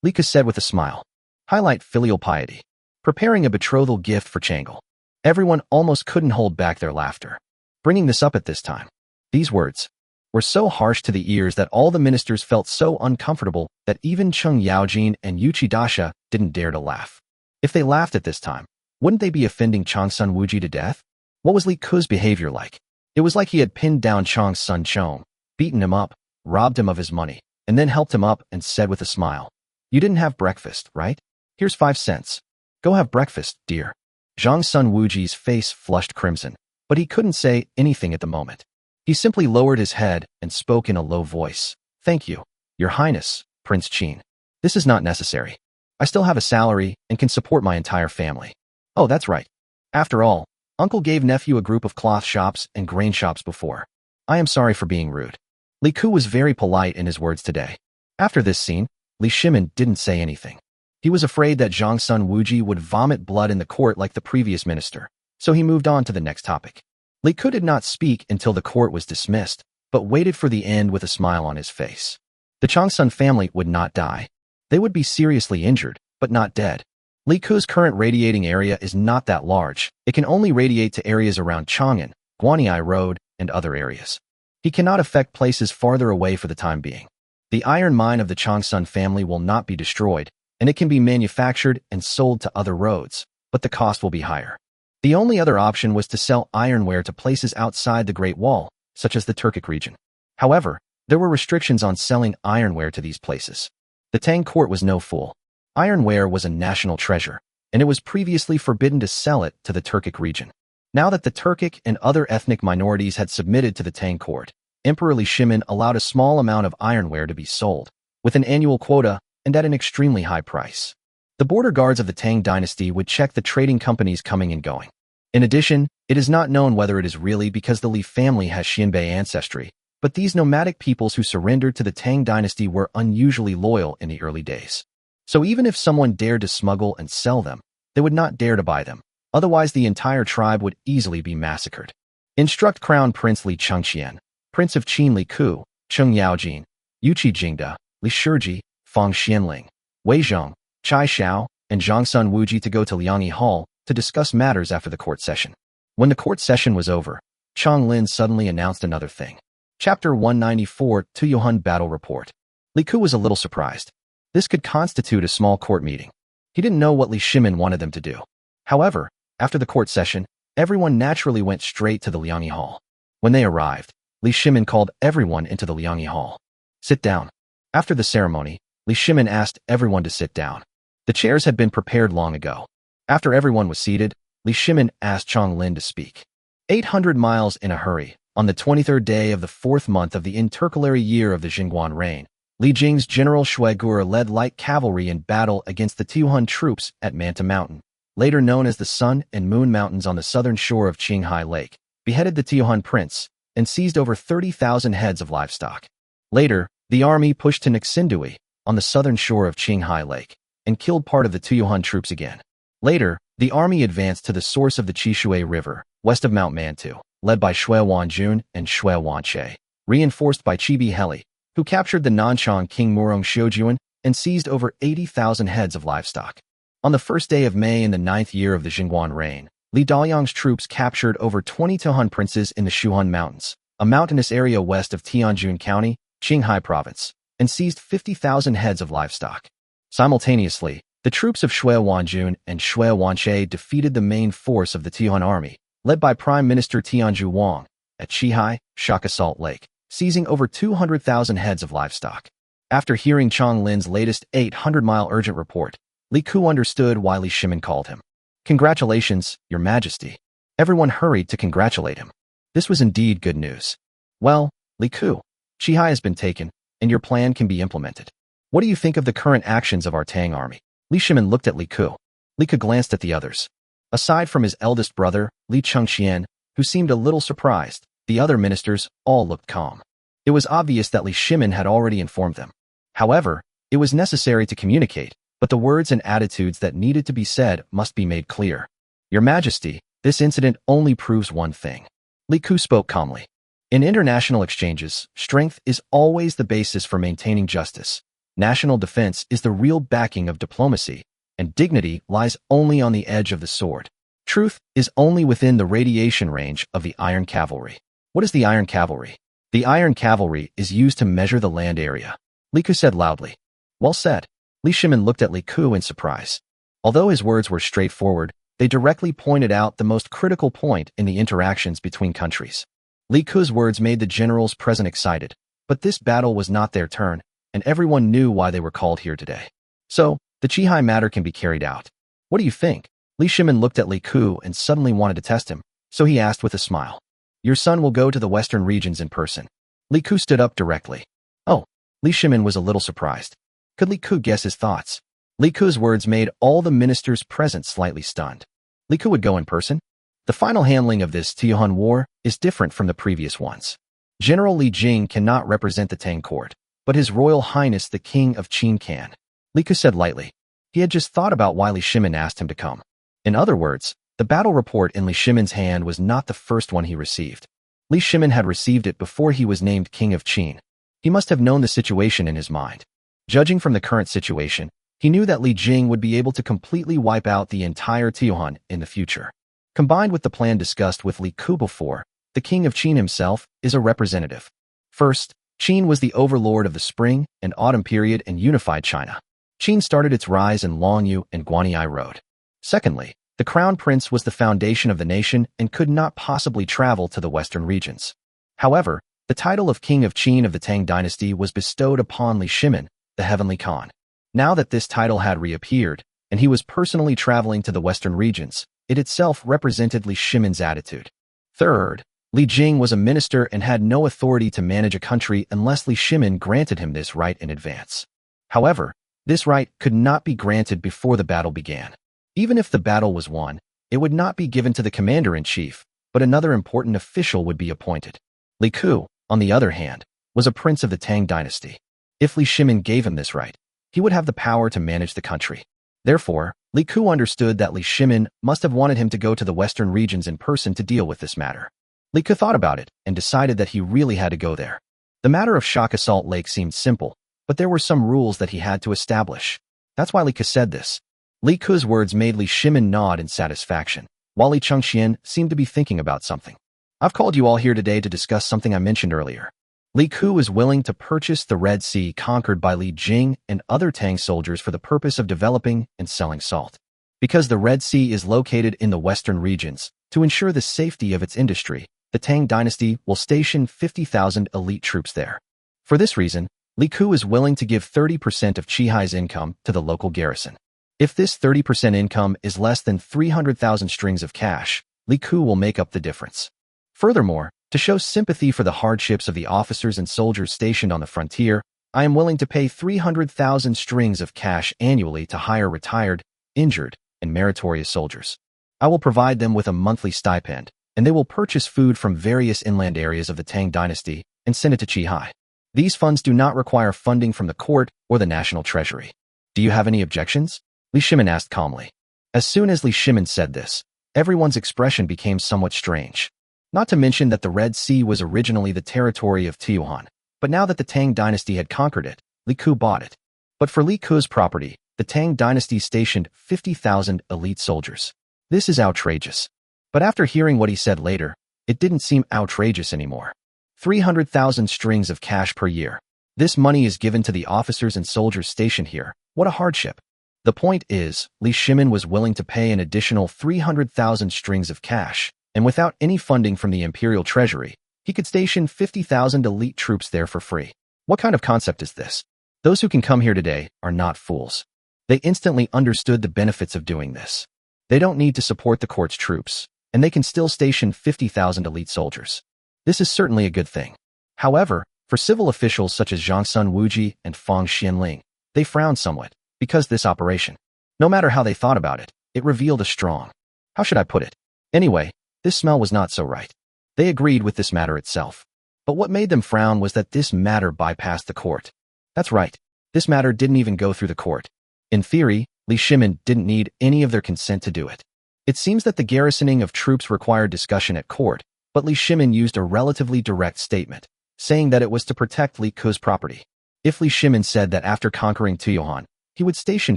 Li Ku said with a smile. Highlight filial piety. Preparing a betrothal gift for Chang'e. Everyone almost couldn't hold back their laughter. Bringing this up at this time. These words were so harsh to the ears that all the ministers felt so uncomfortable that even Cheng Yaojin and Uchidasha didn't dare to laugh. If they laughed at this time, wouldn't they be offending Changsun Wuji to death? What was Li Ku's behavior like? It was like he had pinned down Changsun Chong, beaten him up, robbed him of his money, and then helped him up and said with a smile, "You didn't have breakfast, right? Here's 5 cents. Go have breakfast, dear." Zhang Sun Wuji's face flushed crimson, but he couldn't say anything at the moment. He simply lowered his head and spoke in a low voice. "Thank you, Your Highness, Prince Qin. This is not necessary. I still have a salary and can support my entire family." Oh, that's right. After all, Uncle gave nephew a group of cloth shops and grain shops before. I am sorry for being rude. Li Ku was very polite in his words today. After this scene, Li Shimin didn't say anything. He was afraid that Zhang Sun Wuji would vomit blood in the court like the previous minister, so he moved on to the next topic. Li Ku did not speak until the court was dismissed, but waited for the end with a smile on his face. The Changsun family would not die. They would be seriously injured, but not dead. Li Ku's current radiating area is not that large. It can only radiate to areas around Chang'an, Guanyi Road, and other areas. He cannot affect places farther away for the time being. The iron mine of the Changsun family will not be destroyed, and it can be manufactured and sold to other roads, but the cost will be higher. The only other option was to sell ironware to places outside the Great Wall, such as the Turkic region. However, there were restrictions on selling ironware to these places. The Tang court was no fool. Ironware was a national treasure, and it was previously forbidden to sell it to the Turkic region. Now that the Turkic and other ethnic minorities had submitted to the Tang court, Emperor Li Shimin allowed a small amount of ironware to be sold, with an annual quota and at an extremely high price. The border guards of the Tang dynasty would check the trading companies coming and going. In addition, it is not known whether it is really because the Li family has Xianbei ancestry, but these nomadic peoples who surrendered to the Tang dynasty were unusually loyal in the early days. So even if someone dared to smuggle and sell them, they would not dare to buy them, otherwise the entire tribe would easily be massacred. Instruct Crown Prince Li Chengqian, Prince of Qin Li Ku, Cheng Yaojin, Yuqi Jingda, Li Shiji, Fang Xianling, Wei Zhong, Chai Xiao, and Zhang Sun Wuji to go to Liangyi Hall to discuss matters after the court session. When the court session was over, Chang Lin suddenly announced another thing. Chapter 194, Tuyohun Battle Report. Li Ku was a little surprised. This could constitute a small court meeting. He didn't know what Li Shimin wanted them to do. However, after the court session, Everyone naturally went straight to the Liangyi Hall. When they arrived, Li Shimin called everyone into the Liangyi Hall. Sit down. After the ceremony, Li Shimin asked everyone to sit down. The chairs had been prepared long ago. After everyone was seated, Li Shimin asked Chong Lin to speak. 800 miles in a hurry, on the 23rd day of the 4th month of the intercalary year of the Jingguan reign, Li Jing's General Shui Gur led light cavalry in battle against the Tiuhun troops at Manta Mountain, later known as the Sun and Moon Mountains on the southern shore of Qinghai Lake, beheaded the Tiuhun prince, and seized over 30,000 heads of livestock. Later, the army pushed to Nixindui, on the southern shore of Qinghai Lake, and killed part of the Tiuhun troops again. Later, the army advanced to the source of the Qishui River, west of Mount Mantu, led by Shui Wanjun and Shui Wanche, reinforced by Chibi Heli, who captured the Nanchang king Murong Shoujuan and seized over 80,000 heads of livestock. On the first day of May in the 9th year of the Jingguan reign, Li Daoyang's troops captured over 20 Tiuhun princes in the Shuhun Mountains, a mountainous area west of Tianjun County, Qinghai Province, and seized 50,000 heads of livestock. Simultaneously, the troops of Shui Wanjun and Shui Wanche defeated the main force of the Tiuhun army, led by Prime Minister Tianzhu Wang, at Qihai, Shaka Salt Lake, seizing over 200,000 heads of livestock. After hearing Chong Lin's latest 800-mile urgent report, Li Ku understood why Li Shimin called him. Congratulations, Your Majesty. Everyone hurried to congratulate him. This was indeed good news. Well, Li Ku, Qihai has been taken, and your plan can be implemented. What do you think of the current actions of our Tang army? Li Shimin looked at Li Ku. Li Ku glanced at the others. Aside from his eldest brother, Li Chengxian, who seemed a little surprised, the other ministers all looked calm. It was obvious that Li Shimin had already informed them. However, it was necessary to communicate, but the words and attitudes that needed to be said must be made clear. Your Majesty, this incident only proves one thing. Li Ku spoke calmly. In international exchanges, strength is always the basis for maintaining justice. National defense is the real backing of diplomacy, and dignity lies only on the edge of the sword. Truth is only within the radiation range of the Iron Cavalry. What is the Iron Cavalry? The Iron Cavalry is used to measure the land area. Li Ku said loudly. Well said. Li Shimin looked at Li Ku in surprise. Although his words were straightforward, they directly pointed out the most critical point in the interactions between countries. Li Ku's words made the generals present excited, but this battle was not their turn, and everyone knew why they were called here today. So, the Qihai matter can be carried out. What do you think? Li Shimin looked at Li Ku and suddenly wanted to test him, so he asked with a smile. Your son will go to the western regions in person. Li Ku stood up directly. Oh, Li Shimin was a little surprised. Could Li Ku guess his thoughts? Li Ku's words made all the ministers present slightly stunned. Li Ku would go in person? The final handling of this Tiuhun war is different from the previous ones. General Li Jing cannot represent the Tang court, but His Royal Highness the King of Qin can. Li Ku said lightly. He had just thought about why Li Shimin asked him to come. In other words, the battle report in Li Shimin's hand was not the first one he received. Li Shimin had received it before he was named King of Qin. He must have known the situation in his mind. Judging from the current situation, he knew that Li Jing would be able to completely wipe out the entire Tiuhun in the future. Combined with the plan discussed with Li Ku before, the King of Qin himself is a representative. First, Qin was the overlord of the spring and autumn period in unified China. Qin started its rise in Longyu and Guanyi Road. Secondly, the crown prince was the foundation of the nation and could not possibly travel to the western regions. However, the title of King of Qin of the Tang dynasty was bestowed upon Li Shimin, the Heavenly Khan. Now that this title had reappeared, and he was personally traveling to the western regions, it itself represented Li Shimin's attitude. Third, Li Jing was a minister and had no authority to manage a country unless Li Shimin granted him this right in advance. However, this right could not be granted before the battle began. Even if the battle was won, it would not be given to the commander-in-chief, but another important official would be appointed. Li Ku, on the other hand, was a prince of the Tang dynasty. If Li Shimin gave him this right, he would have the power to manage the country. Therefore, Li Ku understood that Li Shimin must have wanted him to go to the western regions in person to deal with this matter. Li Ku thought about it and decided that he really had to go there. The matter of Shaka Salt Lake seemed simple, but there were some rules that he had to establish. That's why Li Ku said this. Li Ku's words made Li Shimin nod in satisfaction, while Li Chengxian seemed to be thinking about something. I've called you all here today to discuss something I mentioned earlier. Li Ku is willing to purchase the Red Sea conquered by Li Jing and other Tang soldiers for the purpose of developing and selling salt. Because the Red Sea is located in the western regions, To ensure the safety of its industry, the Tang dynasty will station 50,000 elite troops there. For this reason, Li Ku is willing to give 30% of Qihai's income to the local garrison. If this 30% income is less than 300,000 strings of cash, Li Ku will make up the difference. Furthermore, to show sympathy for the hardships of the officers and soldiers stationed on the frontier, I am willing to pay 300,000 strings of cash annually to hire retired, injured, and meritorious soldiers. I will provide them with a monthly stipend, and they will purchase food from various inland areas of the Tang dynasty and send it to Qihai. These funds do not require funding from the court or the national treasury. Do you have any objections? Li Shimin asked calmly. As soon as Li Shimin said this, everyone's expression became somewhat strange. Not to mention that the Red Sea was originally the territory of Tiyuhan, but now that the Tang dynasty had conquered it, Li Ku bought it. But for Li Ku's property, the Tang dynasty stationed 50,000 elite soldiers. This is outrageous. But after hearing what he said later, it didn't seem outrageous anymore. 300,000 strings of cash per year. This money is given to the officers and soldiers stationed here. What a hardship. The point is, Li Shimin was willing to pay an additional 300,000 strings of cash, and without any funding from the imperial treasury, he could station 50,000 elite troops there for free. What kind of concept is this? Those who can come here today are not fools. They instantly understood the benefits of doing this. They don't need to support the court's troops, and they can still station 50,000 elite soldiers. This is certainly a good thing. However, for civil officials such as Zhang Sun Wuji and Fang Xianling, they frowned somewhat, because this operation, no matter how they thought about it, it revealed a strong, how should I put it? Anyway, this smell was not so right. They agreed with this matter itself. But what made them frown was that this matter bypassed the court. That's right, this matter didn't even go through the court. In theory, Li Shimin didn't need any of their consent to do it. It seems that the garrisoning of troops required discussion at court, but Li Shimin used a relatively direct statement, saying that it was to protect Li Ku's property. If Li Shimin said that after conquering Tiyuhan, he would station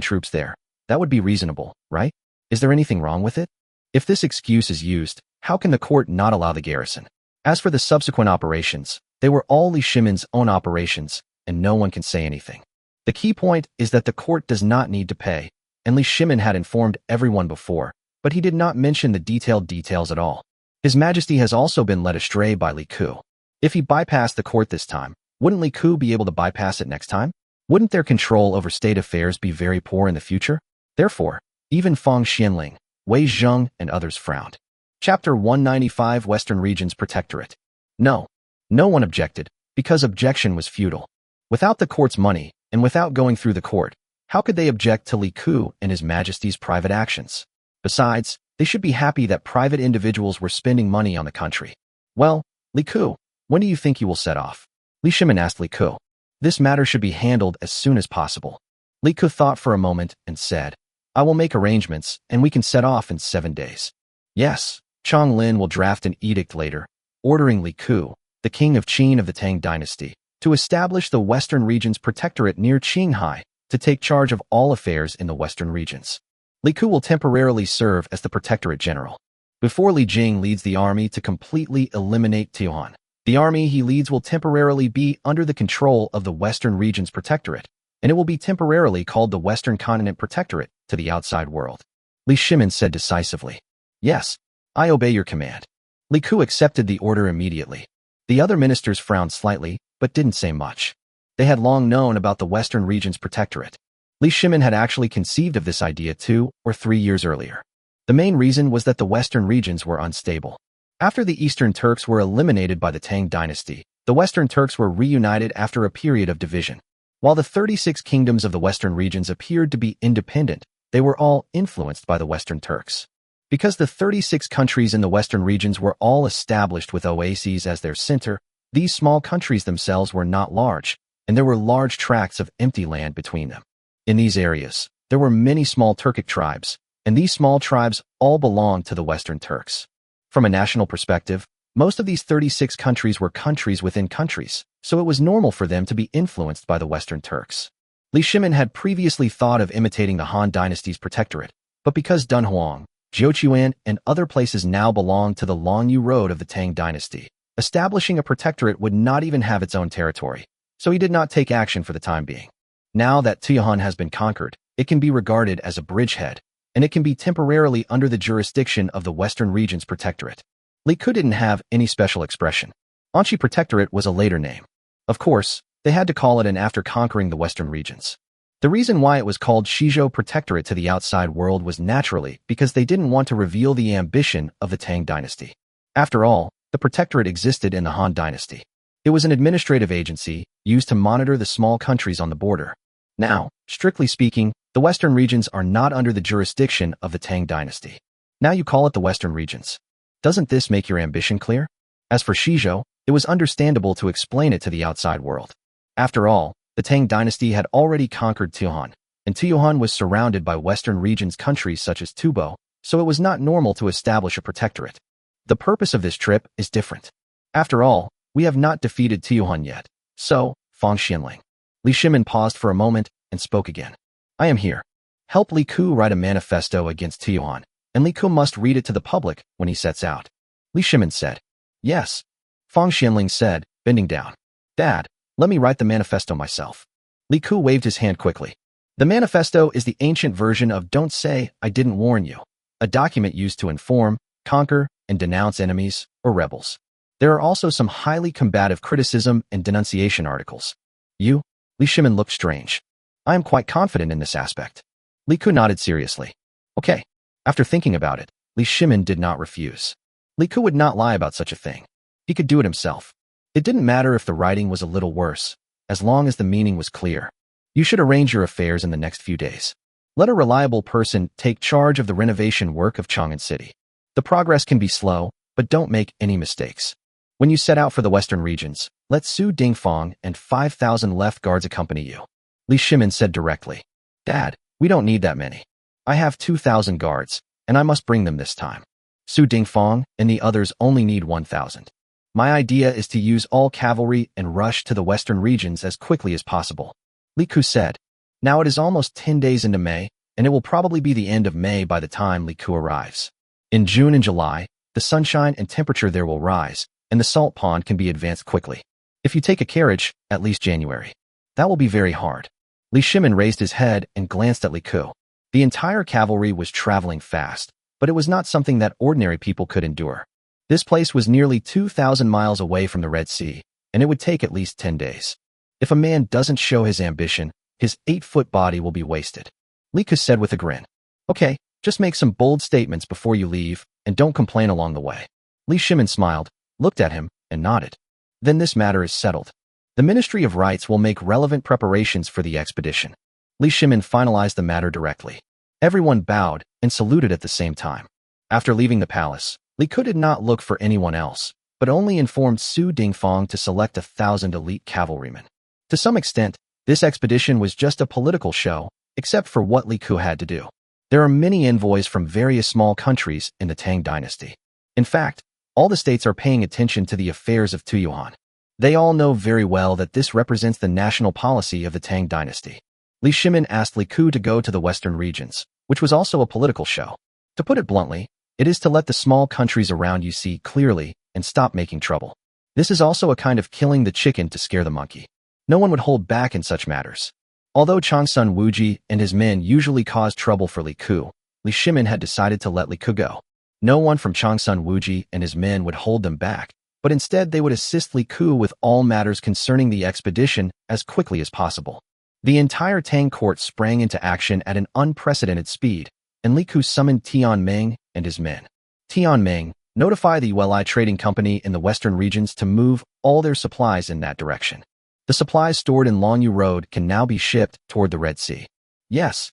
troops there, that would be reasonable, right? Is there anything wrong with it? If this excuse is used, how can the court not allow the garrison? As for the subsequent operations, they were all Li Shimin's own operations, and no one can say anything. The key point is that the court does not need to pay, and Li Shimin had informed everyone before, but he did not mention the detailed details at all. His Majesty has also been led astray by Li Ku. If he bypassed the court this time, wouldn't Li Ku be able to bypass it next time? Wouldn't their control over state affairs be very poor in the future? Therefore, even Fang Xianling, Wei Zheng, and others frowned. Chapter 195 Western Regions Protectorate. No one objected, because objection was futile. Without the court's money, and without going through the court, how could they object to Li Ku and His Majesty's private actions? Besides, they should be happy that private individuals were spending money on the country. Well, Li Ku, when do you think you will set off? Li Shimin asked Li Ku. This matter should be handled as soon as possible. Li Ku thought for a moment and said, I will make arrangements, and we can set off in 7 days. Yes, Chong Lin will draft an edict later, ordering Li Ku, the king of Qin of the Tang dynasty, to establish the Western Regions Protectorate near Qinghai to take charge of all affairs in the Western regions. Li Ku will temporarily serve as the Protectorate General. Before Li Jing leads the army to completely eliminate Tiyuhan, the army he leads will temporarily be under the control of the Western Regions Protectorate, and it will be temporarily called the Western Continent Protectorate to the outside world. Li Shimin said decisively. Yes, I obey your command. Li Ku accepted the order immediately. The other ministers frowned slightly, but didn't say much. They had long known about the Western Regions Protectorate. Li Shimin had actually conceived of this idea 2 or 3 years earlier. The main reason was that the Western regions were unstable. After the Eastern Turks were eliminated by the Tang dynasty, the Western Turks were reunited after a period of division. While the 36 kingdoms of the Western regions appeared to be independent, they were all influenced by the Western Turks. Because the 36 countries in the Western regions were all established with oases as their center, these small countries themselves were not large, and there were large tracts of empty land between them. In these areas, there were many small Turkic tribes, and these small tribes all belonged to the Western Turks. From a national perspective, most of these 36 countries were countries within countries, so it was normal for them to be influenced by the Western Turks. Li Shimin had previously thought of imitating the Han Dynasty's protectorate, but because Dunhuang, Jiuquan, and other places now belonged to the Longyu Road of the Tang Dynasty, establishing a protectorate would not even have its own territory, so he did not take action for the time being. Now that Tiyuhan has been conquered, it can be regarded as a bridgehead, and it can be temporarily under the jurisdiction of the Western Regions Protectorate. Li Ku didn't have any special expression. Anchi Protectorate was a later name. Of course, they had to call it an after conquering the Western regions. The reason why it was called Shizhou Protectorate to the outside world was naturally because they didn't want to reveal the ambition of the Tang dynasty. After all, the protectorate existed in the Han dynasty. It was an administrative agency used to monitor the small countries on the border. Now, strictly speaking, the Western regions are not under the jurisdiction of the Tang dynasty. Now you call it the Western regions. Doesn't this make your ambition clear? As for Shizhou, it was understandable to explain it to the outside world. After all, the Tang dynasty had already conquered Tuhan, and Tuhan was surrounded by Western regions countries such as Tubo, so it was not normal to establish a protectorate. The purpose of this trip is different. After all, we have not defeated Tuhan yet, so, Fang Xianling. Li Shimin paused for a moment and spoke again. I am here. Help Li Ku write a manifesto against Tuhan, and Li Ku must read it to the public when he sets out. Li Shimin said. Yes. Fang Xianling said, bending down. Dad, let me write the manifesto myself. Li Ku waved his hand quickly. The manifesto is the ancient version of Don't Say I Didn't Warn You, a document used to inform, conquer, and denounce enemies or rebels. There are also some highly combative criticism and denunciation articles. You? Li Shimin looked strange. I am quite confident in this aspect. Li Ku nodded seriously. Okay. After thinking about it, Li Shimin did not refuse. Li Ku would not lie about such a thing. He could do it himself. It didn't matter if the writing was a little worse, as long as the meaning was clear. You should arrange your affairs in the next few days. Let a reliable person take charge of the renovation work of Chang'an City. The progress can be slow, but don't make any mistakes. When you set out for the Western regions, let Su Dingfang and 5,000 left guards accompany you. Li Shimin said directly. Dad, we don't need that many. I have 2,000 guards, and I must bring them this time. Su Dingfang and the others only need 1,000. My idea is to use all cavalry and rush to the Western regions as quickly as possible. Li Ku said. Now it is almost 10 days into May, and it will probably be the end of May by the time Li Ku arrives. In June and July, the sunshine and temperature there will rise, and the salt pond can be advanced quickly. If you take a carriage, at least January. That will be very hard. Li Shimin raised his head and glanced at Li Ku. The entire cavalry was traveling fast, but it was not something that ordinary people could endure. This place was nearly 2,000 miles away from the Red Sea, and it would take at least 10 days. If a man doesn't show his ambition, his 8-foot body will be wasted. Li Ku said with a grin. Okay, just make some bold statements before you leave, and don't complain along the way. Li Shimin smiled, looked at him, and nodded. Then this matter is settled. The Ministry of Rights will make relevant preparations for the expedition. Li Shimin finalized the matter directly. Everyone bowed and saluted at the same time. After leaving the palace, Li Ku did not look for anyone else, but only informed Su Dingfang to select 1,000 elite cavalrymen. To some extent, this expedition was just a political show, except for what Li Ku had to do. There are many envoys from various small countries in the Tang dynasty. In fact, all the states are paying attention to the affairs of Tuyuan. They all know very well that this represents the national policy of the Tang dynasty. Li Shimin asked Li Ku to go to the Western regions, which was also a political show. To put it bluntly, it is to let the small countries around you see clearly and stop making trouble. This is also a kind of killing the chicken to scare the monkey. No one would hold back in such matters. Although Changsun Wuji and his men usually caused trouble for Li Ku, Li Shimin had decided to let Li Ku go. No one from Changsun Wuji and his men would hold them back, but instead they would assist Li Ku with all matters concerning the expedition as quickly as possible. The entire Tang court sprang into action at an unprecedented speed, and Li Ku summoned Tian Meng and his men. Tian Meng, notify the Yueli Trading Company in the Western regions to move all their supplies in that direction. The supplies stored in Longyu Road can now be shipped toward the Red Sea. Yes.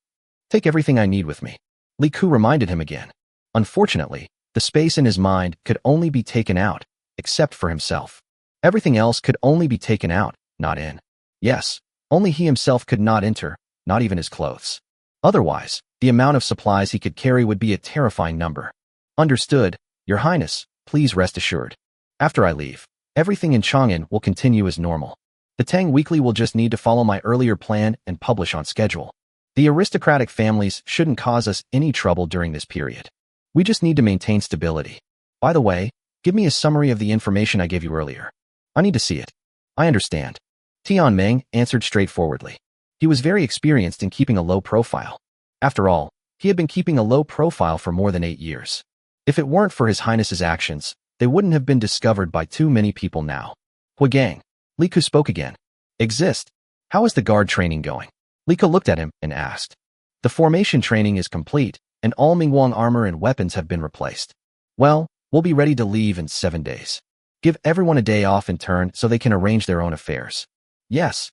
Take everything I need with me. Li Ku reminded him again. Unfortunately, the space in his mind could only be taken out, except for himself. Everything else could only be taken out, not in. Yes, only he himself could not enter, not even his clothes. Otherwise, the amount of supplies he could carry would be a terrifying number. Understood, Your Highness, please rest assured. After I leave, everything in Chang'an will continue as normal. The Tang Weekly will just need to follow my earlier plan and publish on schedule. The aristocratic families shouldn't cause us any trouble during this period. We just need to maintain stability. By the way, give me a summary of the information I gave you earlier. I need to see it. I understand. Tian Meng answered straightforwardly. He was very experienced in keeping a low profile. After all, He had been keeping a low profile for more than 8 years. If it weren't for His Highness's actions, they wouldn't have been discovered by too many people now. Huigang. Li Ku spoke again. Exist. How is the guard training going? Li Ku looked at him and asked. The formation training is complete, and all Mingwang armor and weapons have been replaced. Well, we'll be ready to leave in 7 days. Give everyone a day off in turn so they can arrange their own affairs. Yes.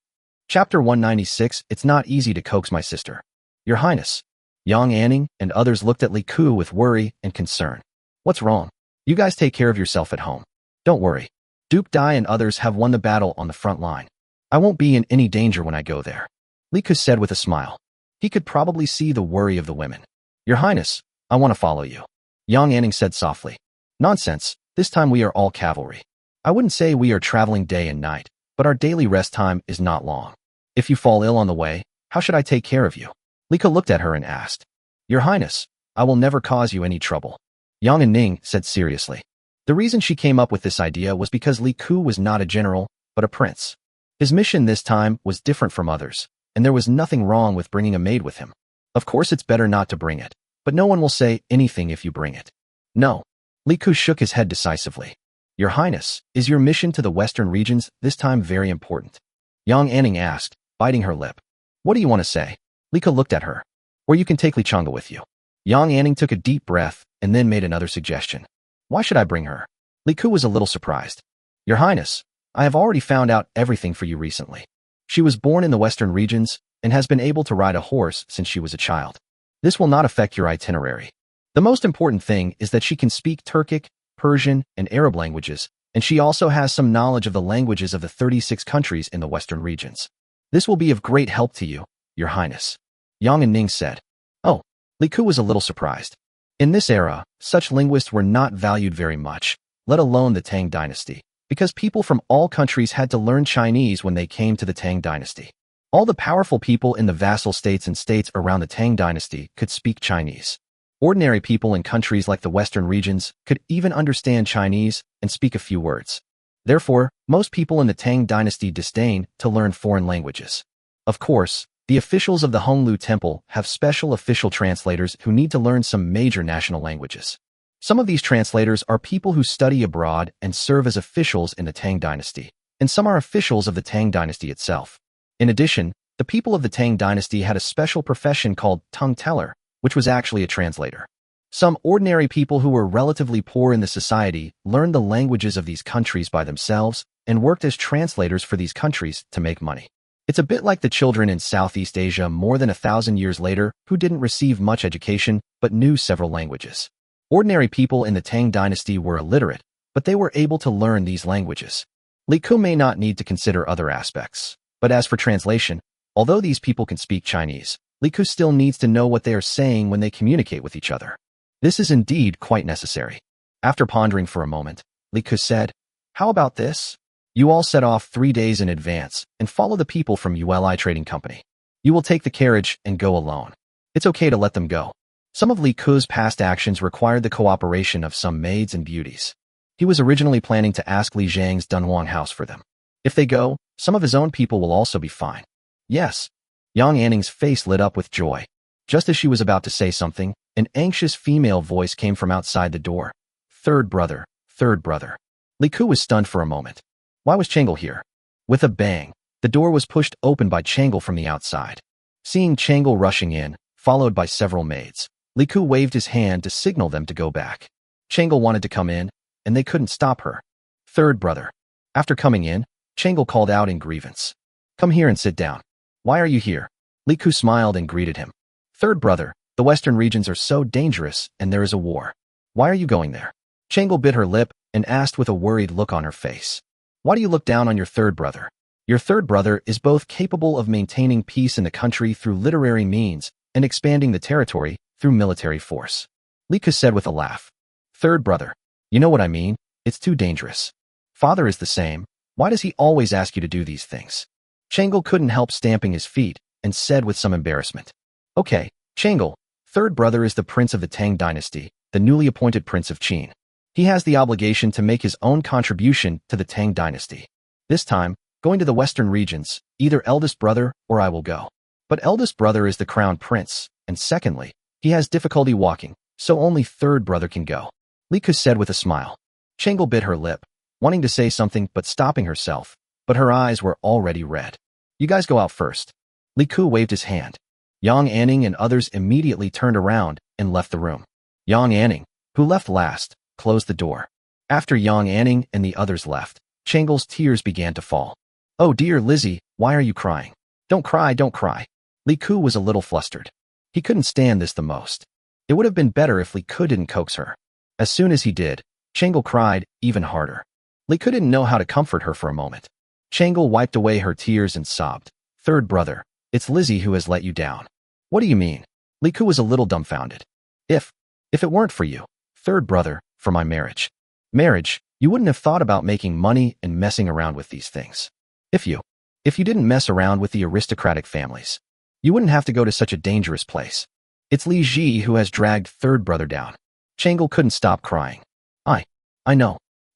Chapter 196. It's not easy to coax my sister. Your Highness. Yang Anning and others looked at Li Ku with worry and concern. What's wrong? You guys take care of yourself at home. Don't worry. Duke Dai and others have won the battle on the front line. I won't be in any danger when I go there. Li Ku said with a smile. He could probably see the worry of the women. Your Highness, I want to follow you. Yang Anning said softly. Nonsense, this time we are all cavalry. I wouldn't say we are traveling day and night, but our daily rest time is not long. If you fall ill on the way, how should I take care of you? Li Ku looked at her and asked. Your Highness, I will never cause you any trouble. Yang Anning said seriously. The reason she came up with this idea was because Li Ku was not a general, but a prince. His mission this time was different from others, and there was nothing wrong with bringing a maid with him. Of course it's better not to bring it, but no one will say anything if you bring it. No. Li Ku shook his head decisively. Your Highness, is your mission to the western regions this time very important? Yang Anning asked, biting her lip. What do you want to say? Li Ku looked at her. Or you can take Li Chang'e with you. Yang Anning took a deep breath and then made another suggestion. Why should I bring her? Li Ku was a little surprised. Your Highness, I have already found out everything for you recently. She was born in the western regions and has been able to ride a horse since she was a child. This will not affect your itinerary. The most important thing is that she can speak Turkic, Persian, and Arab languages, and she also has some knowledge of the languages of the 36 countries in the western regions. This will be of great help to you, Your Highness. Yang Anning said. Oh, Li Ku was a little surprised. In this era, such linguists were not valued very much, let alone the Tang dynasty, because people from all countries had to learn Chinese when they came to the Tang dynasty. All the powerful people in the vassal states and states around the Tang dynasty could speak Chinese. Ordinary people in countries like the western regions could even understand Chinese and speak a few words. Therefore, most people in the Tang dynasty disdain to learn foreign languages. Of course, the officials of the Honglu Temple have special official translators who need to learn some major national languages. Some of these translators are people who study abroad and serve as officials in the Tang dynasty, and some are officials of the Tang dynasty itself. In addition, the people of the Tang dynasty had a special profession called tongue teller, which was actually a translator. Some ordinary people who were relatively poor in the society learned the languages of these countries by themselves and worked as translators for these countries to make money. It's a bit like the children in Southeast Asia more than 1,000 years later who didn't receive much education but knew several languages. Ordinary people in the Tang dynasty were illiterate, but they were able to learn these languages. Li Ku may not need to consider other aspects, but as for translation, although these people can speak Chinese, Li Ku still needs to know what they are saying when they communicate with each other. This is indeed quite necessary. After pondering for a moment, Li Ku said, How about this? You all set off 3 days in advance and follow the people from ULI Trading Company. You will take the carriage and go alone. It's okay to let them go. Some of Li Ku's past actions required the cooperation of some maids and beauties. He was originally planning to ask Li Zhang's Dunhuang house for them. If they go, some of his own people will also be fine. Yes. Yang Anning's face lit up with joy. Just as she was about to say something, an anxious female voice came from outside the door. Third brother, third brother. Li Ku was stunned for a moment. Why was Chang'e here? With a bang, the door was pushed open by Chang'e from the outside. Seeing Chang'e rushing in, followed by several maids, Li Ku waved his hand to signal them to go back. Chang'e wanted to come in, and they couldn't stop her. Third brother. After coming in, Chang'e called out in grievance. Come here and sit down. Why are you here? Li Ku smiled and greeted him. Third brother, the western regions are so dangerous and there is a war. Why are you going there? Chang'e bit her lip and asked with a worried look on her face. Why do you look down on your third brother? Your third brother is both capable of maintaining peace in the country through literary means and expanding the territory through military force. Li Ku said with a laugh. Third brother. You know what I mean? It's too dangerous. Father is the same. Why does he always ask you to do these things? Chang'e couldn't help stamping his feet and said with some embarrassment. Okay, Chang'e, third brother is the prince of the Tang dynasty, the newly appointed prince of Qin. He has the obligation to make his own contribution to the Tang dynasty. This time, going to the western regions, either eldest brother or I will go. But eldest brother is the crown prince, and secondly, He has difficulty walking, so only third brother can go. Liku said with a smile. Changle bit her lip, wanting to say something but stopping herself, but her eyes were already red. You guys go out first. Liku waved his hand. Yang Anning and others immediately turned around and left the room. Yang Anning, who left last, closed the door. After Yang Anning and the others left, Changle's tears began to fall. Oh dear Lizzie, why are you crying? Don't cry, don't cry. Liku was a little flustered. He couldn't stand this the most. It would have been better if Liku didn't coax her. As soon as he did, Changle cried even harder. Liku didn't know how to comfort her for a moment. Changle wiped away her tears and sobbed. Third brother, it's Lizzie who has let you down. What do you mean? Liku was a little dumbfounded. If it weren't for you, third brother, for my marriage. Marriage, you wouldn't have thought about making money and messing around with these things. If you didn't mess around with the aristocratic families, you wouldn't have to go to such a dangerous place. It's Li Ji who has dragged third brother down. Changle couldn't stop crying.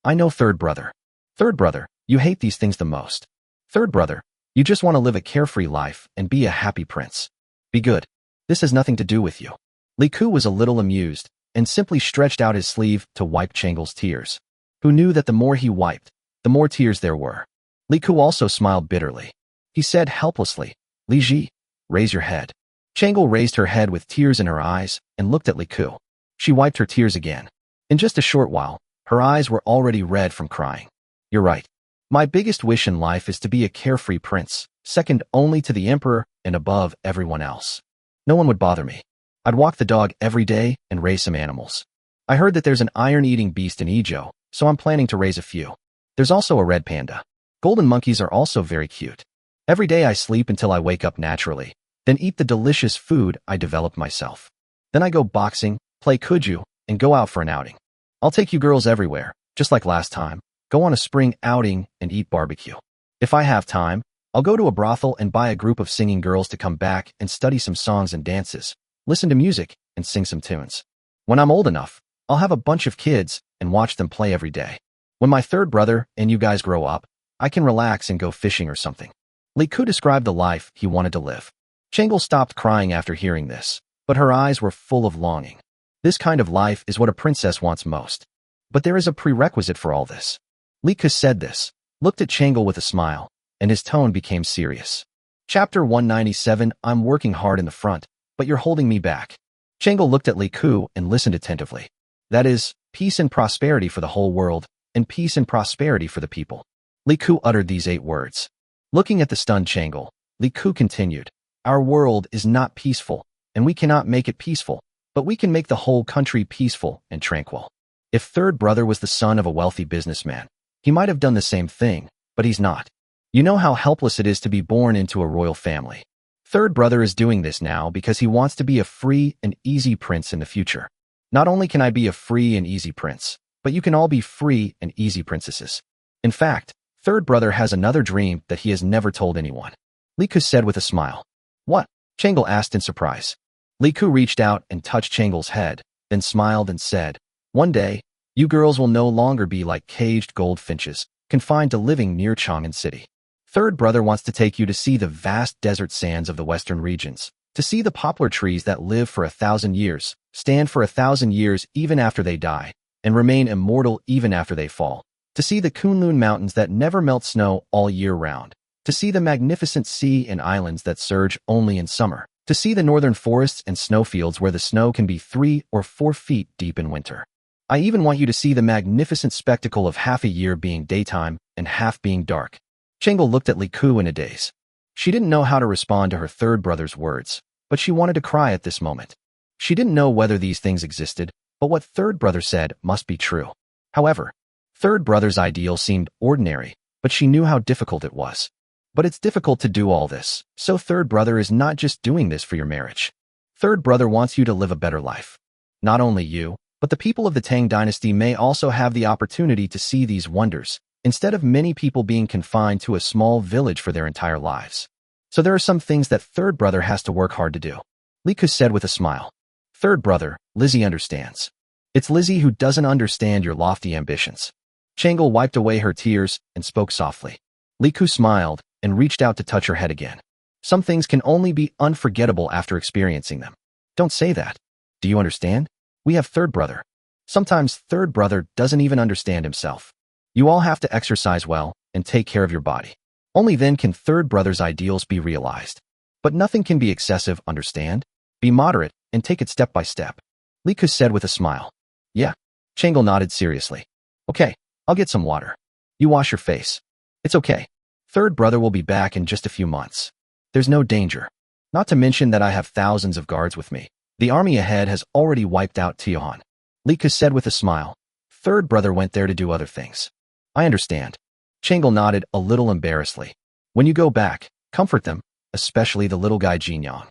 I know third brother. Third brother, you hate these things the most. Third brother, you just want to live a carefree life and be a happy prince. Be good. This has nothing to do with you. Liku was a little amused and simply stretched out his sleeve to wipe Changle's tears. Who knew that the more he wiped, the more tears there were. Liku also smiled bitterly. He said helplessly, Li Ji, raise your head. Changle raised her head with tears in her eyes and looked at Liku. She wiped her tears again. In just a short while, her eyes were already red from crying. You're right. My biggest wish in life is to be a carefree prince, second only to the emperor and above everyone else. No one would bother me. I'd walk the dog every day and raise some animals. I heard that there's an iron-eating beast in Ijo, so I'm planning to raise a few. There's also a red panda. Golden monkeys are also very cute. Every day I sleep until I wake up naturally, then eat the delicious food I developed myself. Then I go boxing, play kuju, and go out for an outing. I'll take you girls everywhere, just like last time, go on a spring outing and eat barbecue. If I have time, I'll go to a brothel and buy a group of singing girls to come back and study some songs and dances, listen to music, and sing some tunes. When I'm old enough, I'll have a bunch of kids and watch them play every day. When my third brother and you guys grow up, I can relax and go fishing or something. Liku described the life he wanted to live. Changle stopped crying after hearing this, but her eyes were full of longing. This kind of life is what a princess wants most. But there is a prerequisite for all this. Liku said this, looked at Changle with a smile, and his tone became serious. Chapter 197. I'm working hard in the front, but you're holding me back. Changle looked at Liku and listened attentively. That is, peace and prosperity for the whole world, and peace and prosperity for the people. Liku uttered these 8 words. Looking at the stunned Changle, Liku continued, our world is not peaceful, and we cannot make it peaceful, but we can make the whole country peaceful and tranquil. If third brother was the son of a wealthy businessman, he might have done the same thing, but he's not. You know how helpless it is to be born into a royal family. Third brother is doing this now because he wants to be a free and easy prince in the future. Not only can I be a free and easy prince, but you can all be free and easy princesses. In fact, third brother has another dream that he has never told anyone. Liku said with a smile. What? Changle asked in surprise. Liku reached out and touched Changle's head, then smiled and said, one day, you girls will no longer be like caged goldfinches, confined to living near Chang'an City. Third brother wants to take you to see the vast desert sands of the western regions, to see the poplar trees that live for 1,000 years, stand for 1,000 years even after they die, and remain immortal even after they fall, to see the Kunlun mountains that never melt snow all year round, to see the magnificent sea and islands that surge only in summer, to see the northern forests and snowfields where the snow can be 3 or 4 feet deep in winter. I even want you to see the magnificent spectacle of half a year being daytime and half being dark. Changle looked at Liku in a daze. She didn't know how to respond to her third brother's words, but she wanted to cry at this moment. She didn't know whether these things existed, but what third brother said must be true. However, third brother's ideal seemed ordinary, but she knew how difficult it was. But it's difficult to do all this, so third brother is not just doing this for your marriage. Third brother wants you to live a better life. Not only you, but the people of the Tang dynasty may also have the opportunity to see these wonders, instead of many people being confined to a small village for their entire lives. So there are some things that third brother has to work hard to do. Liku said with a smile. Third brother, Lizzie understands. It's Lizzie who doesn't understand your lofty ambitions. Changle wiped away her tears and spoke softly. Liku smiled and reached out to touch her head again. Some things can only be unforgettable after experiencing them. Don't say that. Do you understand? We have third brother. Sometimes third brother doesn't even understand himself. You all have to exercise well and take care of your body. Only then can third brother's ideals be realized. But nothing can be excessive, understand? Be moderate and take it step by step. Liku said with a smile. Yeah. Changle nodded seriously. Okay, I'll get some water. You wash your face. It's okay. Third brother will be back in just a few months. There's no danger. Not to mention that I have thousands of guards with me. The army ahead has already wiped out Tiohan. Liku said with a smile. Third brother went there to do other things. I understand. Changle nodded a little embarrassedly. When you go back, comfort them, especially the little guy Jinyang.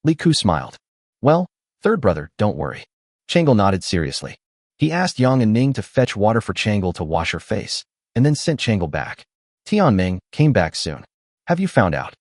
Liku smiled. Well, third brother, don't worry. Changle nodded seriously. He asked Yang and Ning to fetch water for Changle to wash her face, and then sent Changle back. Tian Ming came back soon. Have you found out?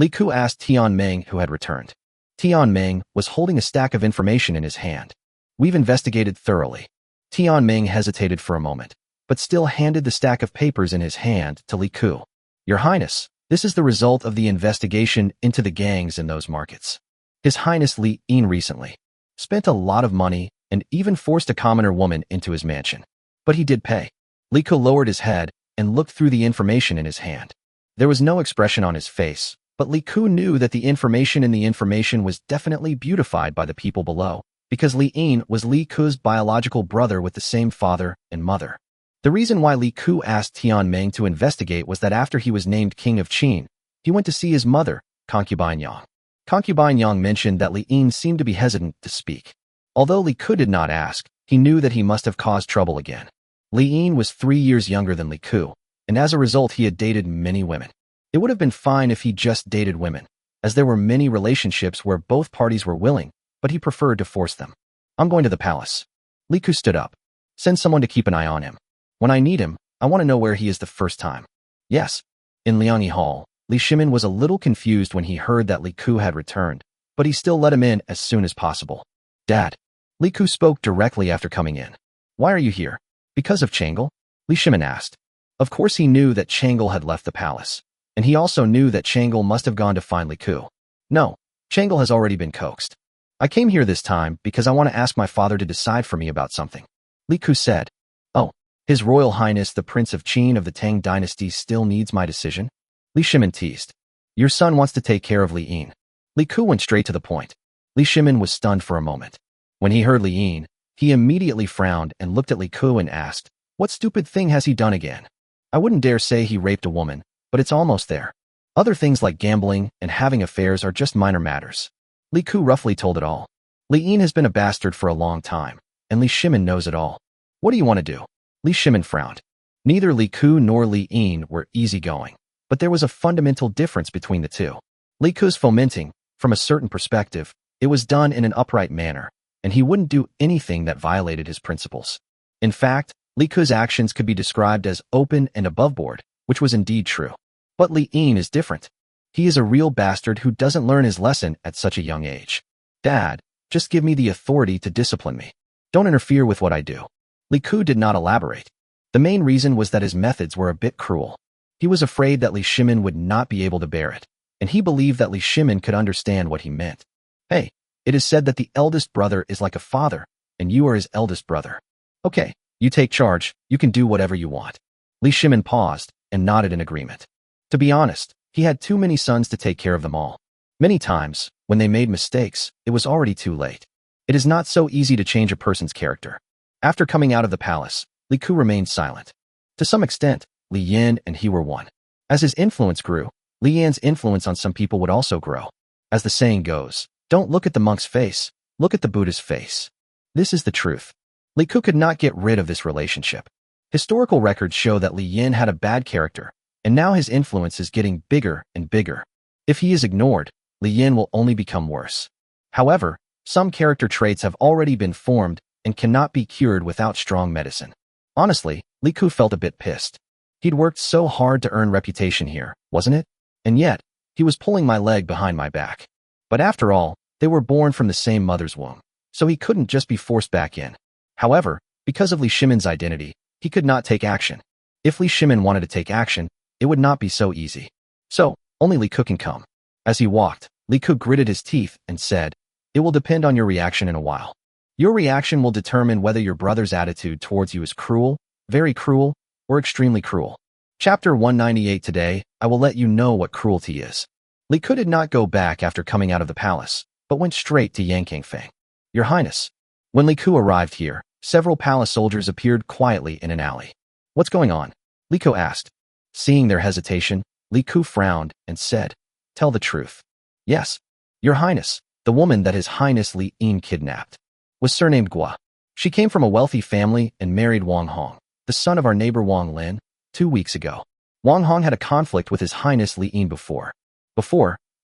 Liku asked Tian Ming, who had returned. Tian Ming was holding a stack of information in his hand. We've investigated thoroughly. Tian Ming hesitated for a moment, but still handed the stack of papers in his hand to Liku. Your Highness, this is the result of the investigation into the gangs in those markets. His Highness Li Yin recently spent a lot of money and even forced a commoner woman into his mansion. But he did pay. Liku lowered his head and looked through the information in his hand. There was no expression on his face, but Liku knew that the information in the information was definitely beautified by the people below, because Li Yin was Liku's biological brother with the same father and mother. The reason why Liku asked Tian Ming to investigate was that after he was named King of Qin, he went to see his mother, Concubine Yang. Concubine Yang mentioned that Li Yin seemed to be hesitant to speak. Although Liku did not ask, he knew that he must have caused trouble again. Li Yin was 3 years younger than Liku, and as a result he had dated many women. It would have been fine if he just dated women, as there were many relationships where both parties were willing, but he preferred to force them. I'm going to the palace. Liku stood up. Send someone to keep an eye on him. When I need him, I want to know where he is the first time. Yes. In Liangyi Hall, Li Shimin was a little confused when he heard that Liku had returned, but he still let him in as soon as possible. Dad. Liku spoke directly after coming in. Why are you here? Because of Changle? Li Shimin asked. Of course he knew that Changle had left the palace, and he also knew that Changle must have gone to find Liku. No, Changle has already been coaxed. I came here this time because I want to ask my father to decide for me about something. Liku said. Oh, His Royal Highness the Prince of Qin of the Tang Dynasty still needs my decision? Li Shimin teased. Your son wants to take care of Li Yin. Liku went straight to the point. Li Shimin was stunned for a moment. When he heard Li Yin, he immediately frowned and looked at Liku and asked, what stupid thing has he done again? I wouldn't dare say he raped a woman, but it's almost there. Other things like gambling and having affairs are just minor matters. Liku roughly told it all. Li Yin has been a bastard for a long time, and Li Shimin knows it all. What do you want to do? Li Shimin frowned. Neither Liku nor Li Yin were easygoing, but there was a fundamental difference between the two. Liku's fomenting, from a certain perspective, it was done in an upright manner, and he wouldn't do anything that violated his principles. In fact, Liku's actions could be described as open and aboveboard, which was indeed true. But Li Yin is different. He is a real bastard who doesn't learn his lesson at such a young age. Dad, just give me the authority to discipline me. Don't interfere with what I do. Liku did not elaborate. The main reason was that his methods were a bit cruel. He was afraid that Li Shimin would not be able to bear it, and he believed that Li Shimin could understand what he meant. Hey, it is said that the eldest brother is like a father, and you are his eldest brother. Okay, you take charge, you can do whatever you want. Li Shimin paused and nodded in agreement. To be honest, he had too many sons to take care of them all. Many times, when they made mistakes, it was already too late. It is not so easy to change a person's character. After coming out of the palace, Liku remained silent. To some extent, Li Yin and he were one. As his influence grew, Li Yin's influence on some people would also grow. As the saying goes, don't look at the monk's face, look at the Buddha's face. This is the truth. Liku could not get rid of this relationship. Historical records show that Li Yin had a bad character, and now his influence is getting bigger and bigger. If he is ignored, Li Yin will only become worse. However, some character traits have already been formed and cannot be cured without strong medicine. Honestly, Liku felt a bit pissed. He'd worked so hard to earn reputation here, wasn't it? And yet, he was pulling my leg behind my back. But after all, they were born from the same mother's womb, so he couldn't just be forced back in. However, because of Li Shimin's identity, he could not take action. If Li Shimin wanted to take action, it would not be so easy. So, only Liku can come. As he walked, Liku gritted his teeth and said, it will depend on your reaction in a while. Your reaction will determine whether your brother's attitude towards you is cruel, very cruel, or extremely cruel. Chapter 198. Today, I will let you know what cruelty is. Li Ku did not go back after coming out of the palace, but went straight to Yang Kangfeng. Your Highness. When Li Ku arrived here, several palace soldiers appeared quietly in an alley. What's going on? Li Ku asked. Seeing their hesitation, Li Ku frowned and said, Tell the truth. Yes. Your Highness, the woman that His Highness Li Yin kidnapped was surnamed Gua. She came from a wealthy family and married Wang Hong, the son of our neighbor Wang Lin, 2 weeks ago. Wang Hong had a conflict with His Highness Li Yin before.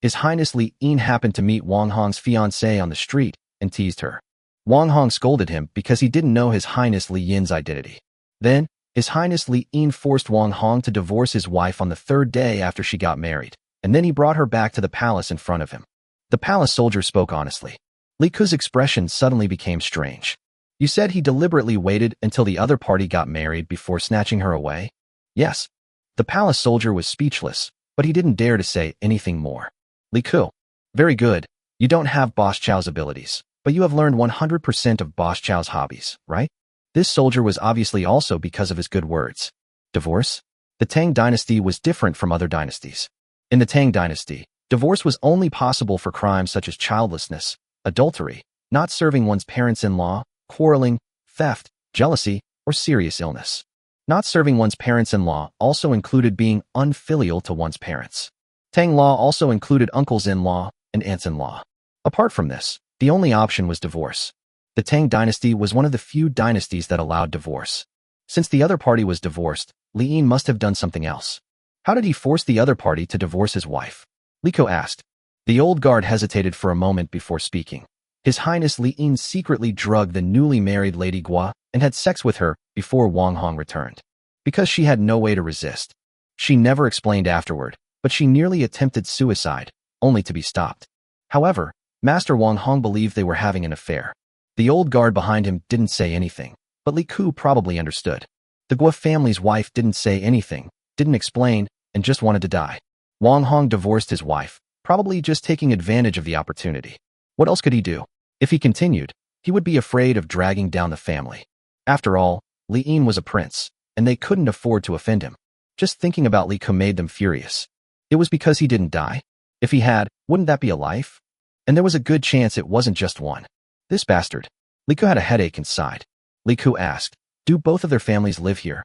His Highness Li Yin happened to meet Wang Hong's fiancée on the street and teased her. Wang Hong scolded him because he didn't know His Highness Li Yin's identity. Then, His Highness Li Yin forced Wang Hong to divorce his wife on the 3rd day after she got married, and then he brought her back to the palace in front of him. The palace soldier spoke honestly. Li Ku's expression suddenly became strange. You said he deliberately waited until the other party got married before snatching her away? Yes. The palace soldier was speechless, but he didn't dare to say anything more. Li Ku. Very good. You don't have Boss Chow's abilities, but you have learned 100% of Boss Chow's hobbies, right? This soldier was obviously also because of his good words. Divorce? The Tang dynasty was different from other dynasties. In the Tang dynasty, divorce was only possible for crimes such as childlessness, adultery, not serving one's parents-in-law, quarreling, theft, jealousy, or serious illness. Not serving one's parents-in-law also included being unfilial to one's parents. Tang law also included uncles-in-law and aunts-in-law. Apart from this, the only option was divorce. The Tang dynasty was one of the few dynasties that allowed divorce. Since the other party was divorced, Li Yin must have done something else. How did he force the other party to divorce his wife? Li Ku asked. The old guard hesitated for a moment before speaking. His Highness Li Yin secretly drugged the newly married Lady Gua and had sex with her before Wang Hong returned. Because she had no way to resist. She never explained afterward, but she nearly attempted suicide, only to be stopped. However, Master Wang Hong believed they were having an affair. The old guard behind him didn't say anything, but Li Ku probably understood. The Gua family's wife didn't say anything, didn't explain, and just wanted to die. Wang Hong divorced his wife, probably just taking advantage of the opportunity. What else could he do? If he continued, he would be afraid of dragging down the family. After all, Li Yin was a prince, and they couldn't afford to offend him. Just thinking about Li Ku made them furious. It was because he didn't die? If he had, wouldn't that be a life? And there was a good chance it wasn't just one. This bastard. Li Ku had a headache and sighed. Li Ku asked, Do both of their families live here?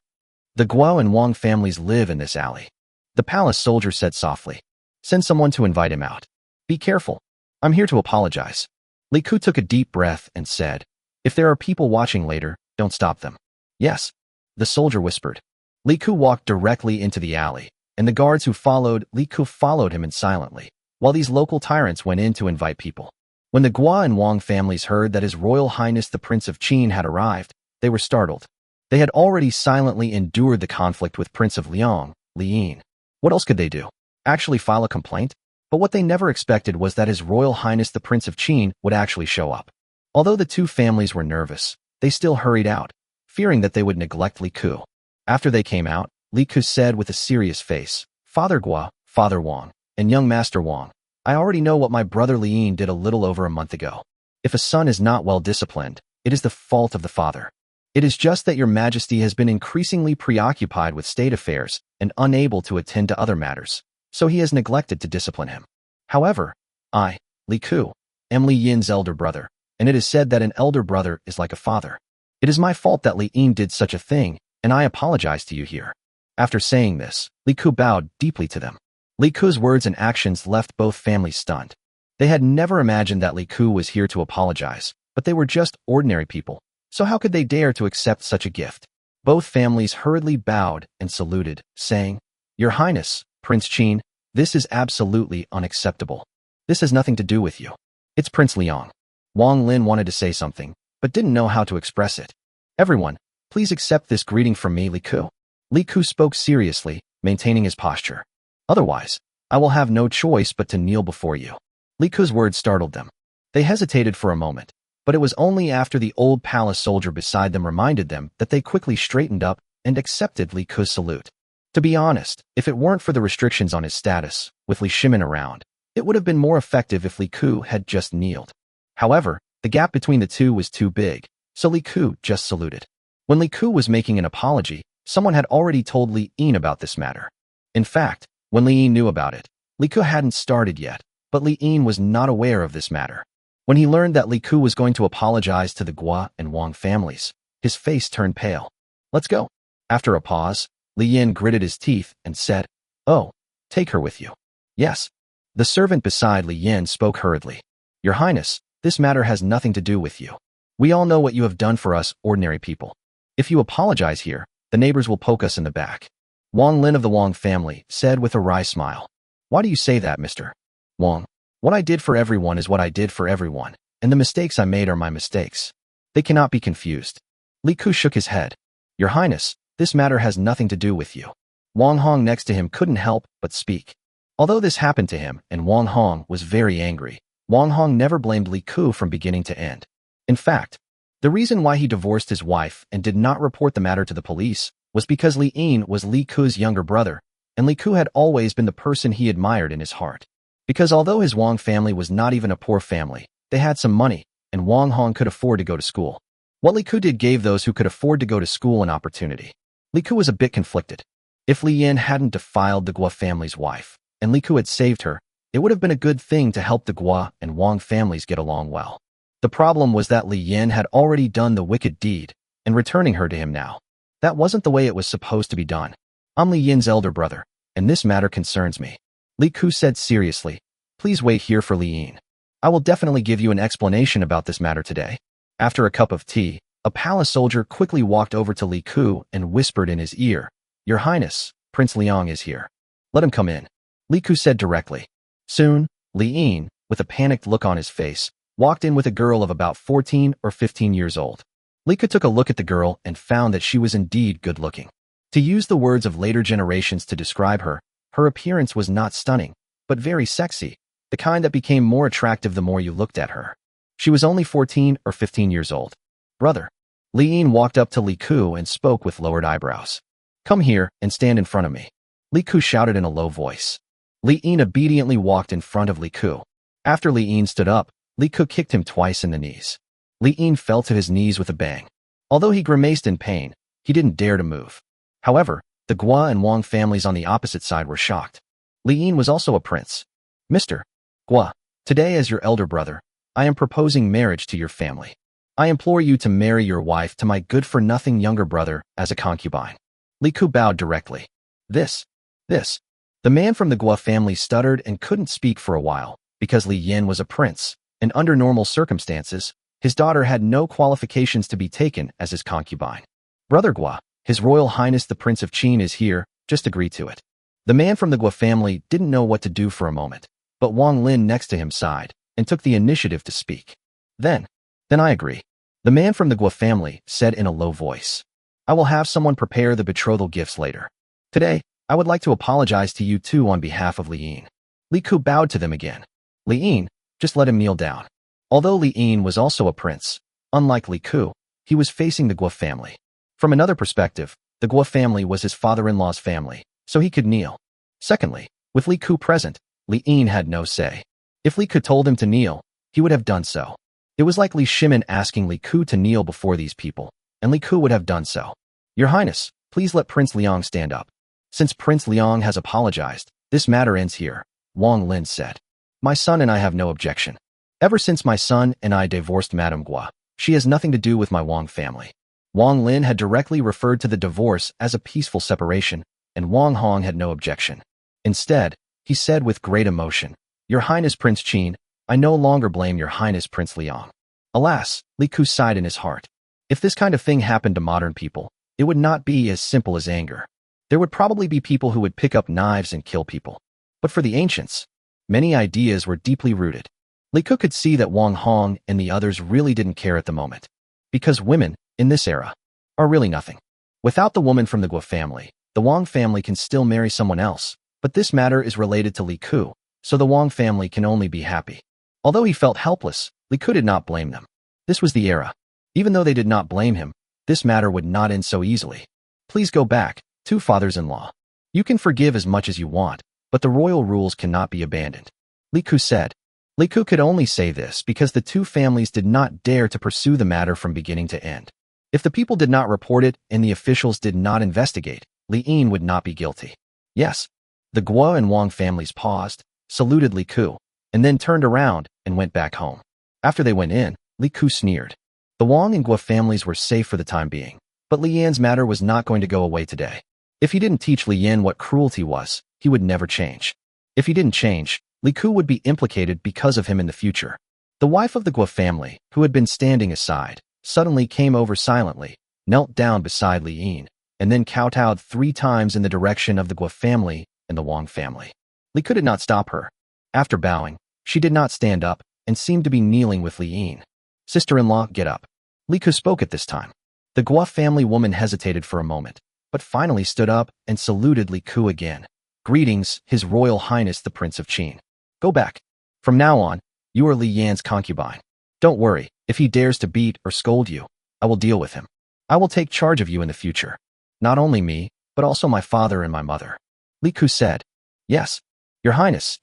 The Guo and Wang families live in this alley. The palace soldier said softly. Send someone to invite him out. Be careful. I'm here to apologize. Li Ku took a deep breath and said, If there are people watching later, don't stop them. Yes. The soldier whispered. Li Ku walked directly into the alley, and the guards who followed Li Ku followed him in silently, while these local tyrants went in to invite people. When the Gua and Wang families heard that His Royal Highness the Prince of Qin had arrived, they were startled. They had already silently endured the conflict with Prince of Liang, Li Yin. What else could they do? Actually file a complaint? But what they never expected was that His Royal Highness the Prince of Qin would actually show up. Although the two families were nervous, they still hurried out, fearing that they would neglect Li Ku. After they came out, Li Ku said with a serious face, Father Gua, Father Wang, and young Master Wang, I already know what my brother Li Yin did a little over a month ago. If a son is not well disciplined, it is the fault of the father. It is just that your majesty has been increasingly preoccupied with state affairs and unable to attend to other matters, so he has neglected to discipline him. However, I, Li Ku, am Li Yin's elder brother, and it is said that an elder brother is like a father. It is my fault that Li Yin did such a thing, and I apologize to you here. After saying this, Li Ku bowed deeply to them. Li Ku's words and actions left both families stunned. They had never imagined that Li Ku was here to apologize, but they were just ordinary people, so how could they dare to accept such a gift? Both families hurriedly bowed and saluted, saying, Your Highness, Prince Qin, this is absolutely unacceptable. This has nothing to do with you. It's Prince Liang. Wang Lin wanted to say something, but didn't know how to express it. Everyone, please accept this greeting from me, Li Ku. Li Ku spoke seriously, maintaining his posture. Otherwise, I will have no choice but to kneel before you. Li Ku's words startled them. They hesitated for a moment, but it was only after the old palace soldier beside them reminded them that they quickly straightened up and accepted Li Ku's salute. To be honest, if it weren't for the restrictions on his status, with Li Shimin around, it would have been more effective if Li Ku had just kneeled. However, The gap between the two was too big, so Li Ku just saluted. When Li Ku was making an apology, someone had already told Li Yin about this matter. In fact, when Li Yin knew about it, Li Ku hadn't started yet, but Li Yin was not aware of this matter. When he learned that Li Ku was going to apologize to the Gua and Wang families, his face turned pale. Let's go. After a pause, Li Yin gritted his teeth and said, "Oh, take her with you." Yes. The servant beside Li Yin spoke hurriedly. "Your Highness, this matter has nothing to do with you. We all know what you have done for us ordinary people. If you apologize here, the neighbors will poke us in the back." Wang Lin of the Wang family said with a wry smile. "Why do you say that, Mr. Wang? What I did for everyone is what I did for everyone, and the mistakes I made are my mistakes. They cannot be confused." Li Ku shook his head. "Your Highness, this matter has nothing to do with you." Wang Hong next to him couldn't help but speak. Although this happened to him and Wang Hong was very angry, Wang Hong never blamed Li Ku from beginning to end. In fact, the reason why he divorced his wife and did not report the matter to the police was because Li Yin was Li Ku's younger brother, and Li Ku had always been the person he admired in his heart. Because although his Wang family was not even a poor family, they had some money, and Wang Hong could afford to go to school. What Li Ku did gave those who could afford to go to school an opportunity. Li Ku was a bit conflicted. If Li Yin hadn't defiled the Gua family's wife, and Li Ku had saved her, it would have been a good thing to help the Gua and Wang families get along well. The problem was that Li Yin had already done the wicked deed, and returning her to him now. That wasn't the way it was supposed to be done. "I'm Li Yin's elder brother, and this matter concerns me," Li Ku said seriously. "Please wait here for Li Yin. I will definitely give you an explanation about this matter today." After a cup of tea, a palace soldier quickly walked over to Li Ku and whispered in his ear, "Your Highness, Prince Liang is here. Let him come in," Li Ku said directly. Soon, Li Yin, with a panicked look on his face, walked in with a girl of about 14 or 15 years old. Li Ku took a look at the girl and found that she was indeed good-looking. To use the words of later generations to describe her, her appearance was not stunning, but very sexy, the kind that became more attractive the more you looked at her. She was only 14 or 15 years old. "Brother." Li Yin walked up to Li Ku and spoke with lowered eyebrows. "Come here and stand in front of me," Li Ku shouted in a low voice. Li Yin obediently walked in front of Li Ku. After Li Yin stood up, Li Ku kicked him twice in the knees. Li Yin fell to his knees with a bang. Although he grimaced in pain, he didn't dare to move. However, the Gua and Wang families on the opposite side were shocked. Li Yin was also a prince. "Mr. Gua, today as your elder brother, I am proposing marriage to your family. I implore you to marry your wife to my good-for-nothing younger brother as a concubine." Li Ku bowed directly. This. The man from the Gua family stuttered and couldn't speak for a while, because Li Yin was a prince, and under normal circumstances, his daughter had no qualifications to be taken as his concubine. "Brother Gua, His Royal Highness the Prince of Qin is here, just agree to it." The man from the Gua family didn't know what to do for a moment, but Wang Lin next to him sighed and took the initiative to speak. Then I agree," the man from the Gua family said in a low voice. "I will have someone prepare the betrothal gifts later. Today, I would like to apologize to you two on behalf of Li Yin." Li Ku bowed to them again. "Li Yin, just let him kneel down." Although Li Yin was also a prince, unlike Li Ku, he was facing the Gua family. From another perspective, the Gua family was his father-in-law's family, so he could kneel. Secondly, with Li Ku present, Li Yin had no say. If Li Ku told him to kneel, he would have done so. It was like Li Shimin asking Li Ku to kneel before these people, and Li Ku would have done so. "Your Highness, please let Prince Liang stand up." "Since Prince Liang has apologized, this matter ends here," Wang Lin said. "My son and I have no objection. Ever since my son and I divorced Madame Gua, she has nothing to do with my Wang family." Wang Lin had directly referred to the divorce as a peaceful separation, and Wang Hong had no objection. Instead, he said with great emotion, "Your Highness Prince Qin, I no longer blame Your Highness Prince Liang." Alas, Li Ku sighed in his heart. If this kind of thing happened to modern people, it would not be as simple as anger. There would probably be people who would pick up knives and kill people. But for the ancients, many ideas were deeply rooted. Li Ku could see that Wang Hong and the others really didn't care at the moment. Because women, in this era, are really nothing. Without the woman from the Gua family, the Wang family can still marry someone else, but this matter is related to Li Ku, so the Wang family can only be happy. Although he felt helpless, Li Ku did not blame them. This was the era. Even though they did not blame him, this matter would not end so easily. "Please go back, two fathers-in-law. You can forgive as much as you want, but the royal rules cannot be abandoned," Li Ku said. Li Ku could only say this because the two families did not dare to pursue the matter from beginning to end. If the people did not report it and the officials did not investigate, Li Yin would not be guilty. Yes. The Guo and Wang families paused, saluted Li Ku, and then turned around and went back home. After they went in, Li Ku sneered. The Wang and Guo families were safe for the time being, but Li Yan's matter was not going to go away today. If he didn't teach Li Yan what cruelty was, he would never change. If he didn't change, Li Ku would be implicated because of him in the future. The wife of the Guo family, who had been standing aside, suddenly came over silently, knelt down beside Li Yin, and then kowtowed 3 times in the direction of the Guo family and the Wang family. Li Ku did not stop her. After bowing, she did not stand up and seemed to be kneeling with Li Yin. Sister-in-law, get up. Li Ku spoke at this time. The Guo family woman hesitated for a moment, but finally stood up and saluted Li Ku again. Greetings, His Royal Highness the Prince of Qin. Go back. From now on, you are Li Yan's concubine. Don't worry, if he dares to beat or scold you, I will deal with him. I will take charge of you in the future. Not only me, but also my father and my mother. Li Ku said. Yes, Your Highness,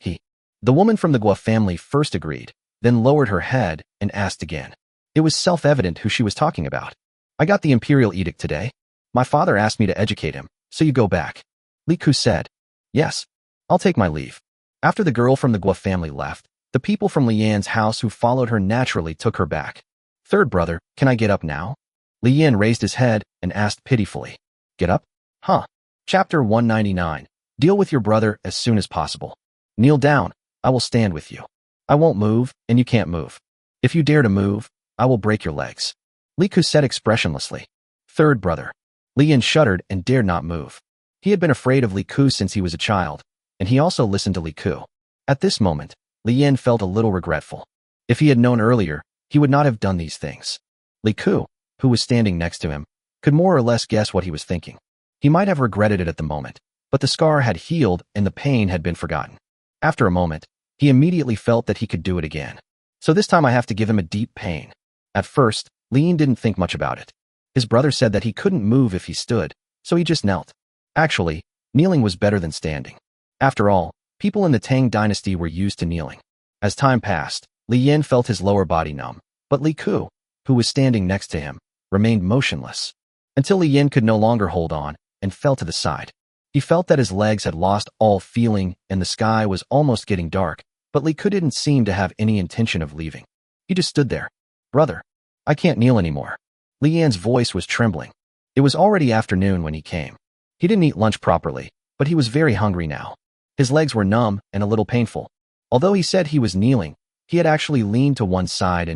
The woman from the Guo family first agreed, then lowered her head and asked again. It was self-evident who she was talking about. I got the imperial edict today. My father asked me to educate him, so you go back. Li Ku said. Yes, I'll take my leave. After the girl from the Guo family left, the people from Li Yan's house who followed her naturally took her back. Third brother, can I get up now? Li Yan raised his head and asked pitifully. Get up? Huh. Chapter 199. Deal with your brother as soon as possible. Kneel down, I will stand with you. I won't move, and you can't move. If you dare to move, I will break your legs. Li Ku said expressionlessly. Third brother. Li Yan shuddered and dared not move. He had been afraid of Li Ku since he was a child, and he also listened to Li Ku. At this moment, Li Yan felt a little regretful. If he had known earlier, he would not have done these things. Li Ku, who was standing next to him, could more or less guess what he was thinking. He might have regretted it at the moment, but the scar had healed and the pain had been forgotten. After a moment, he immediately felt that he could do it again. So this time I have to give him a deep pain. At first, Li Yin didn't think much about it. His brother said that he couldn't move if he stood, so he just knelt. Actually, kneeling was better than standing. After all, people in the Tang dynasty were used to kneeling. As time passed, Li Yin felt his lower body numb, but Li Ku, who was standing next to him, remained motionless, until Li Yin could no longer hold on and fell to the side. He felt that his legs had lost all feeling and the sky was almost getting dark, but Li Ku didn't seem to have any intention of leaving. He just stood there. Brother, I can't kneel anymore. Li Yan's voice was trembling. It was already afternoon when he came. He didn't eat lunch properly, but he was very hungry now. His legs were numb and a little painful. Although he said he was kneeling, he had actually leaned to one side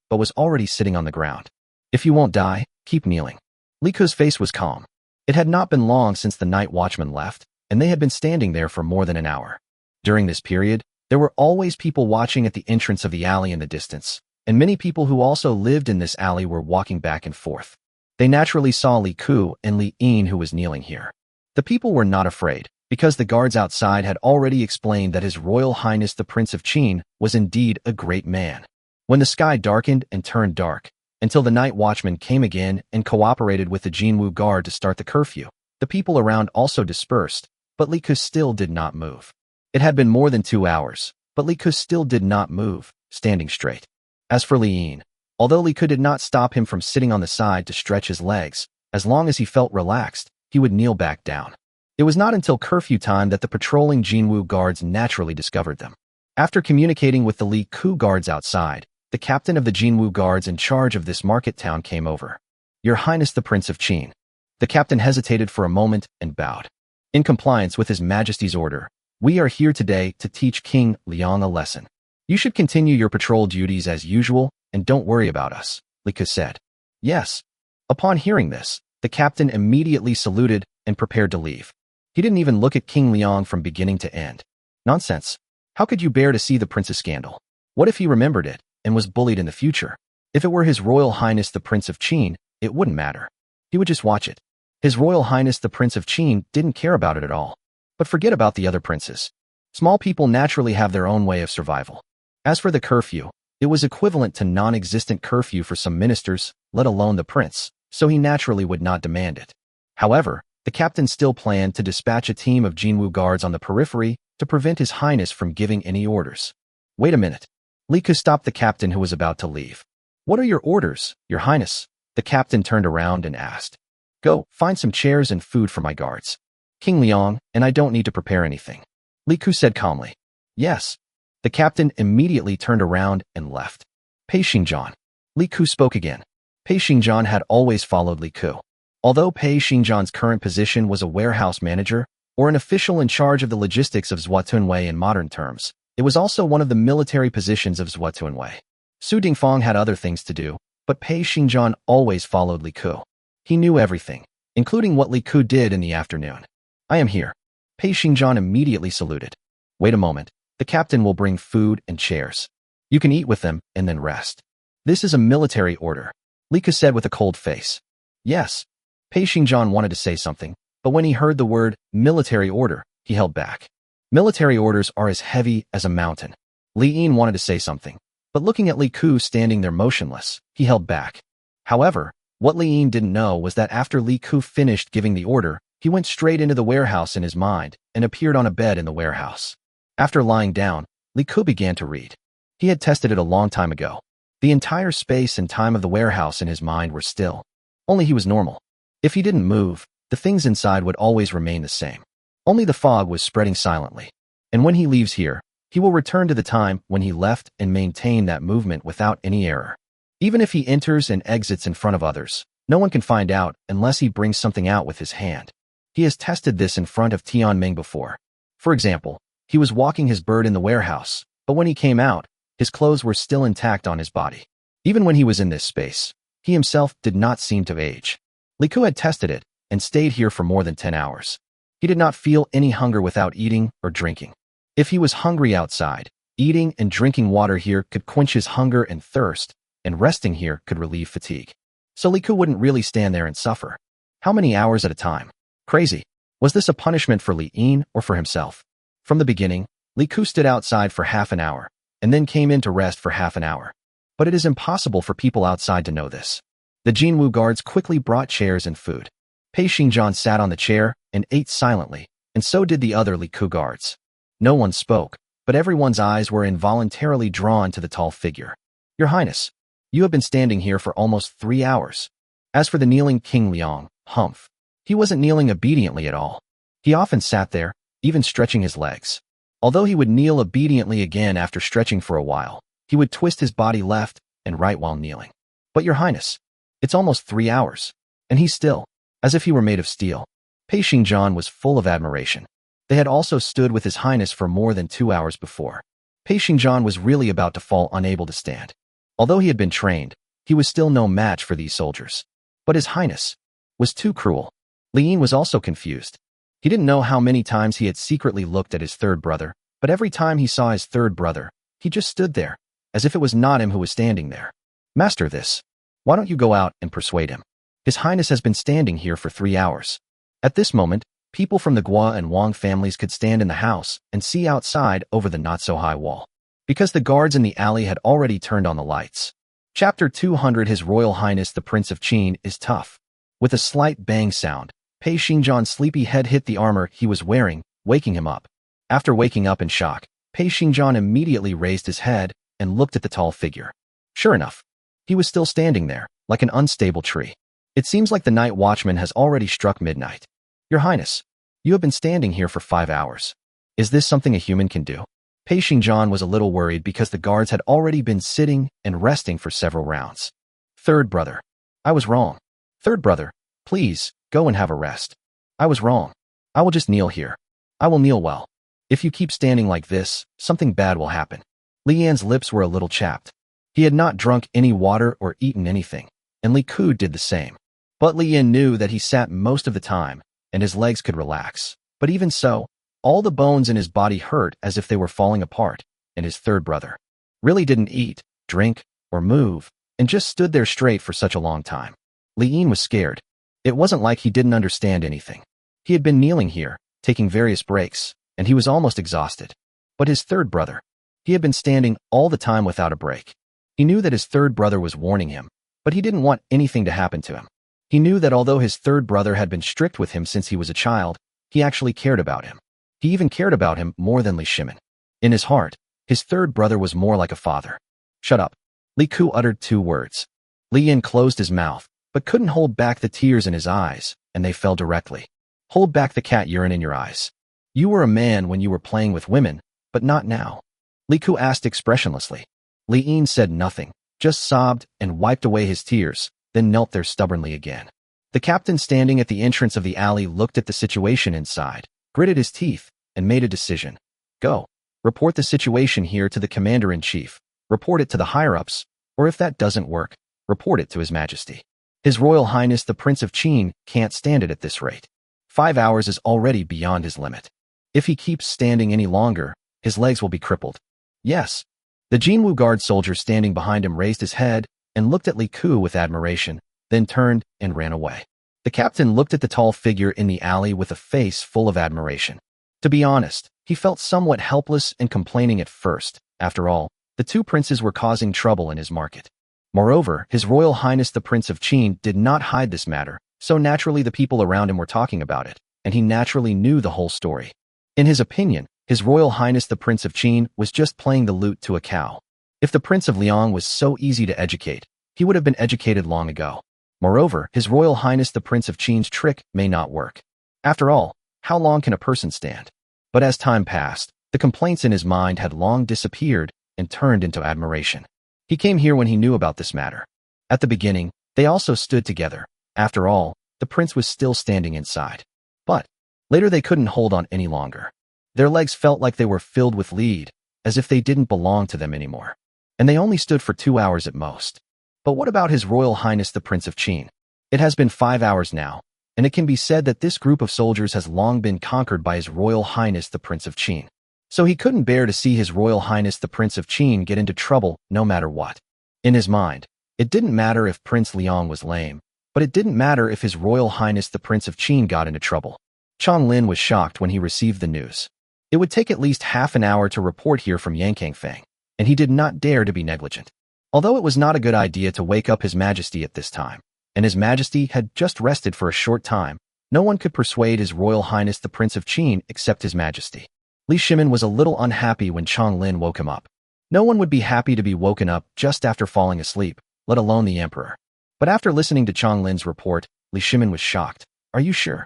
but was already sitting on the ground. If you won't die, keep kneeling. Li Ku's face was calm. It had not been long since the night watchman left, and they had been standing there for more than an hour. During this period, there were always people watching at the entrance of the alley in the distance, and many people who also lived in this alley were walking back and forth. They naturally saw Li Ku and Li Yin who was kneeling here. The people were not afraid, because the guards outside had already explained that His Royal Highness the Prince of Qin was indeed a great man. When the sky darkened and turned dark, until the night watchman came again and cooperated with the Jinwu guard to start the curfew, the people around also dispersed, but Li Ku still did not move. It had been more than 2 hours, but Li Ku still did not move, standing straight. As for Li Yin, although Li Ku did not stop him from sitting on the side to stretch his legs, as long as he felt relaxed, he would kneel back down. It was not until curfew time that the patrolling Jinwu guards naturally discovered them. After communicating with the Li Ku guards outside, the captain of the Jinwu guards in charge of this market town came over. Your Highness the Prince of Qin. The captain hesitated for a moment and bowed. In compliance with His Majesty's order, we are here today to teach King Liang a lesson. You should continue your patrol duties as usual and don't worry about us, Li Ku said. Yes. Upon hearing this, the captain immediately saluted and prepared to leave. He didn't even look at King Liang from beginning to end. Nonsense. How could you bear to see the prince's scandal? What if he remembered it and was bullied in the future? If it were His Royal Highness the Prince of Qin, it wouldn't matter. He would just watch it. His Royal Highness the Prince of Qin didn't care about it at all. But forget about the other princes. Small people naturally have their own way of survival. As for the curfew, it was equivalent to non-existent curfew for some ministers, let alone the prince, so he naturally would not demand it. However, the captain still planned to dispatch a team of Jinwu guards on the periphery to prevent His Highness from giving any orders. Wait a minute. Li Ku stopped the captain who was about to leave. What are your orders, Your Highness? The captain turned around and asked. Go, find some chairs and food for my guards. King Liang, and I don't need to prepare anything. Li Ku said calmly. Yes. The captain immediately turned around and left. Pei Xingjian. Li Ku spoke again. Pei Xingjian had always followed Li Ku. Although Pei Xingjian's current position was a warehouse manager, or an official in charge of the logistics of Zhuotunwei in modern terms, it was also one of the military positions of Zhuotunwei. Su Dingfang had other things to do, but Pei Xingjian always followed Li Ku. He knew everything, including what Li Ku did in the afternoon. I am here. Pei Xingjian immediately saluted. Wait a moment. The captain will bring food and chairs. You can eat with them and then rest. This is a military order, Li Ku said with a cold face. Yes. Pei Xingjian wanted to say something, but when he heard the word military order, he held back. Military orders are as heavy as a mountain. Li Yin wanted to say something, but looking at Li Ku standing there motionless, he held back. However, what Li Yin didn't know was that after Li Ku finished giving the order, he went straight into the warehouse in his mind and appeared on a bed in the warehouse. After lying down, Li Ku began to read. He had tested it a long time ago. The entire space and time of the warehouse in his mind were still. Only he was normal. If he didn't move, the things inside would always remain the same. Only the fog was spreading silently. And when he leaves here, he will return to the time when he left and maintain that movement without any error. Even if he enters and exits in front of others, no one can find out unless he brings something out with his hand. He has tested this in front of Tianming before. For example, he was walking his bird in the warehouse, but when he came out, his clothes were still intact on his body. Even when he was in this space, he himself did not seem to age. Li Ku had tested it and stayed here for more than 10 hours. He did not feel any hunger without eating or drinking. If he was hungry outside, eating and drinking water here could quench his hunger and thirst, and resting here could relieve fatigue. So Li Ku wouldn't really stand there and suffer. How many hours at a time? Crazy. Was this a punishment for Li Yin or for himself? From the beginning, Li Ku stood outside for half an hour, and then came in to rest for half an hour. But it is impossible for people outside to know this. The Jinwu guards quickly brought chairs and food. Pei Xingjian sat on the chair and ate silently, and so did the other Li Ku guards. No one spoke, but everyone's eyes were involuntarily drawn to the tall figure. Your Highness, you have been standing here for almost 3 hours. As for the kneeling King Liang, humph. He wasn't kneeling obediently at all. He often sat there, even stretching his legs. Although he would kneel obediently again after stretching for a while, he would twist his body left and right while kneeling. But Your Highness, it's almost 3 hours, and he's still, as if he were made of steel. Pei Xingjian was full of admiration. They had also stood with His Highness for more than 2 hours before. Pei Xingjian was really about to fall unable to stand. Although he had been trained, he was still no match for these soldiers. But His Highness was too cruel. Li Yin was also confused. He didn't know how many times he had secretly looked at his third brother, but every time he saw his third brother, he just stood there, as if it was not him who was standing there. Master this. Why don't you go out and persuade him? His Highness has been standing here for 3 hours. At this moment, people from the Gua and Wang families could stand in the house and see outside over the not-so-high wall, because the guards in the alley had already turned on the lights. Chapter 200 His Royal Highness the Prince of Qin is tough. With a slight bang sound, Pei Xingjian's sleepy head hit the armor he was wearing, waking him up. After waking up in shock, Pei Xingjian immediately raised his head and looked at the tall figure. Sure enough, he was still standing there, like an unstable tree. It seems like the night watchman has already struck midnight. Your Highness, you have been standing here for 5 hours. Is this something a human can do? Pei Xingjian was a little worried because the guards had already been sitting and resting for several rounds. Third brother. I was wrong. Third brother, please, go and have a rest. I was wrong. I will just kneel here. I will kneel well. If you keep standing like this, something bad will happen. Li Yan's lips were a little chapped. He had not drunk any water or eaten anything, and Li Ku did the same. But Li Yan knew that he sat most of the time, and his legs could relax. But even so, all the bones in his body hurt as if they were falling apart, and his third brother really didn't eat, drink, or move, and just stood there straight for such a long time. Li Yin was scared. It wasn't like he didn't understand anything. He had been kneeling here, taking various breaks, and he was almost exhausted. But his third brother, he had been standing all the time without a break. He knew that his third brother was warning him, but he didn't want anything to happen to him. He knew that although his third brother had been strict with him since he was a child, he actually cared about him. He even cared about him more than Li Shimin. In his heart, His third brother was more like a father. Shut up. Li Ku uttered 2 words. Li Yin closed his mouth, but couldn't hold back the tears in his eyes, and they fell directly. Hold back the cat urine in your eyes. You were a man when you were playing with women, but not now. Li Ku asked expressionlessly. Li Yin said nothing, just sobbed and wiped away his tears, then knelt there stubbornly again. The captain standing at the entrance of the alley looked at the situation inside, gritted his teeth, and made a decision. Go. Report the situation here to the commander-in-chief. Report it to the higher-ups, or if that doesn't work, report it to His Majesty. His Royal Highness the Prince of Qin can't stand it at this rate. 5 hours is already beyond his limit. If he keeps standing any longer, his legs will be crippled. Yes. The Jinwu Guard soldier standing behind him raised his head and looked at Li Ku with admiration, then turned and ran away. The captain looked at the tall figure in the alley with a face full of admiration. To be honest, he felt somewhat helpless and complaining at first. After all, the 2 princes were causing trouble in his market. Moreover, His Royal Highness the Prince of Qin did not hide this matter, so naturally the people around him were talking about it, and he naturally knew the whole story. In his opinion, His Royal Highness the Prince of Qin was just playing the lute to a cow. If the Prince of Liang was so easy to educate, he would have been educated long ago. Moreover, His Royal Highness the Prince of Qin's trick may not work. After all, how long can a person stand? But as time passed, the complaints in his mind had long disappeared and turned into admiration. He came here when he knew about this matter. At the beginning, they also stood together. After all, the prince was still standing inside. But later they couldn't hold on any longer. Their legs felt like they were filled with lead, as if they didn't belong to them anymore. And they only stood for 2 hours at most. But what about His Royal Highness the Prince of Qin? It has been 5 hours now, and it can be said that this group of soldiers has long been conquered by His Royal Highness the Prince of Qin. So he couldn't bear to see His Royal Highness the Prince of Qin get into trouble no matter what. In his mind, it didn't matter if Prince Liang was lame, but it didn't matter if His Royal Highness the Prince of Qin got into trouble. Chang Lin was shocked when he received the news. It would take at least half an hour to report here from Yankangfang, and he did not dare to be negligent. Although it was not a good idea to wake up His Majesty at this time, and His Majesty had just rested for a short time, no one could persuade His Royal Highness the Prince of Qin except His Majesty. Li Shimin was a little unhappy when Chang Lin woke him up. No one would be happy to be woken up just after falling asleep, let alone the emperor. But after listening to Chang Lin's report, Li Shimin was shocked. Are you sure?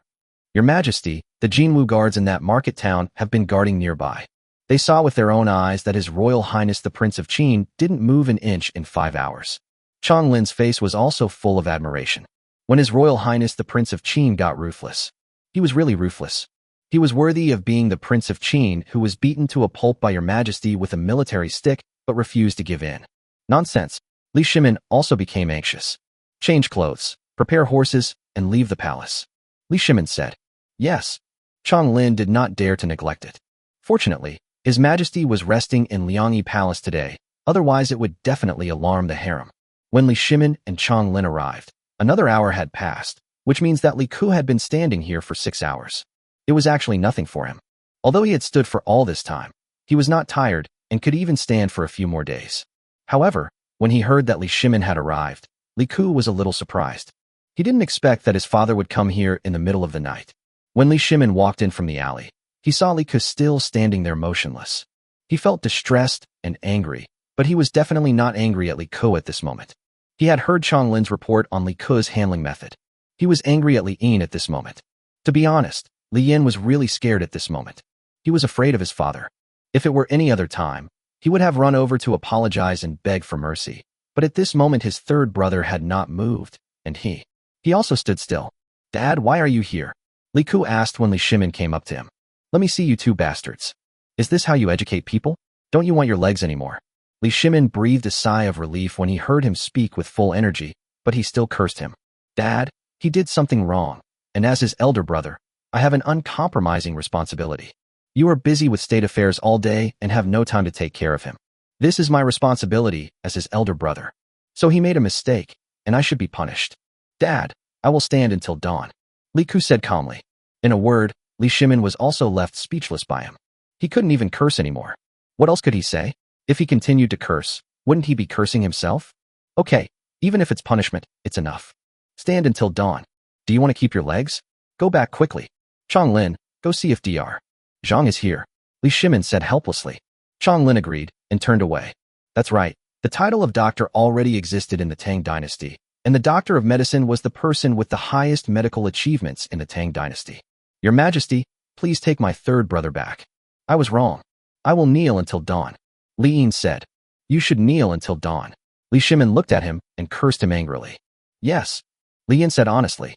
Your Majesty, the Jinwu guards in that market town have been guarding nearby. They saw with their own eyes that His Royal Highness the Prince of Qin didn't move an inch in 5 hours. Chang Lin's face was also full of admiration. When His Royal Highness the Prince of Qin got ruthless, he was really ruthless. He was worthy of being the Prince of Qin who was beaten to a pulp by your Majesty with a military stick but refused to give in. Nonsense. Li Shimin also became anxious. Change clothes, prepare horses, and leave the palace. Li Shimin said. Yes. Chang Lin did not dare to neglect it. Fortunately, His Majesty was resting in Liangyi Palace today, otherwise it would definitely alarm the harem. When Li Shimin and Chang Lin arrived, another hour had passed, which means that Li Ku had been standing here for 6 hours. It was actually nothing for him. Although he had stood for all this time, he was not tired and could even stand for a few more days. However, when he heard that Li Shimin had arrived, Li Ku was a little surprised. He didn't expect that his father would come here in the middle of the night. When Li Shimin walked in from the alley, he saw Li Ku still standing there motionless. He felt distressed and angry, but he was definitely not angry at Li Ku at this moment. He had heard Chang Lin's report on Li Ku's handling method. He was angry at Li Yin at this moment. To be honest, Li Yin was really scared at this moment. He was afraid of his father. If it were any other time, he would have run over to apologize and beg for mercy. But at this moment his third brother had not moved, and he also stood still. Dad, why are you here? Li Ku asked when Li Shimin came up to him. Let me see you 2 bastards. Is this how you educate people? Don't you want your legs anymore? Li Shimin breathed a sigh of relief when he heard him speak with full energy, but he still cursed him. Dad, he did something wrong, and as his elder brother, I have an uncompromising responsibility. You are busy with state affairs all day and have no time to take care of him. This is my responsibility as his elder brother. So he made a mistake, and I should be punished. Dad, I will stand until dawn. Li Ku said calmly. In a word, Li Shimin was also left speechless by him. He couldn't even curse anymore. What else could he say? If he continued to curse, wouldn't he be cursing himself? Okay, even if it's punishment, it's enough. Stand until dawn. Do you want to keep your legs? Go back quickly. Chang Lin, go see if Dr. Zhang is here. Li Shimin said helplessly. Chang Lin agreed, and turned away. That's right. The title of doctor already existed in the Tang dynasty, and the doctor of medicine was the person with the highest medical achievements in the Tang dynasty. Your Majesty, please take my third brother back. I was wrong. I will kneel until dawn. Li Yin said. You should kneel until dawn. Li Shimin looked at him and cursed him angrily. Yes, Li Yin said honestly.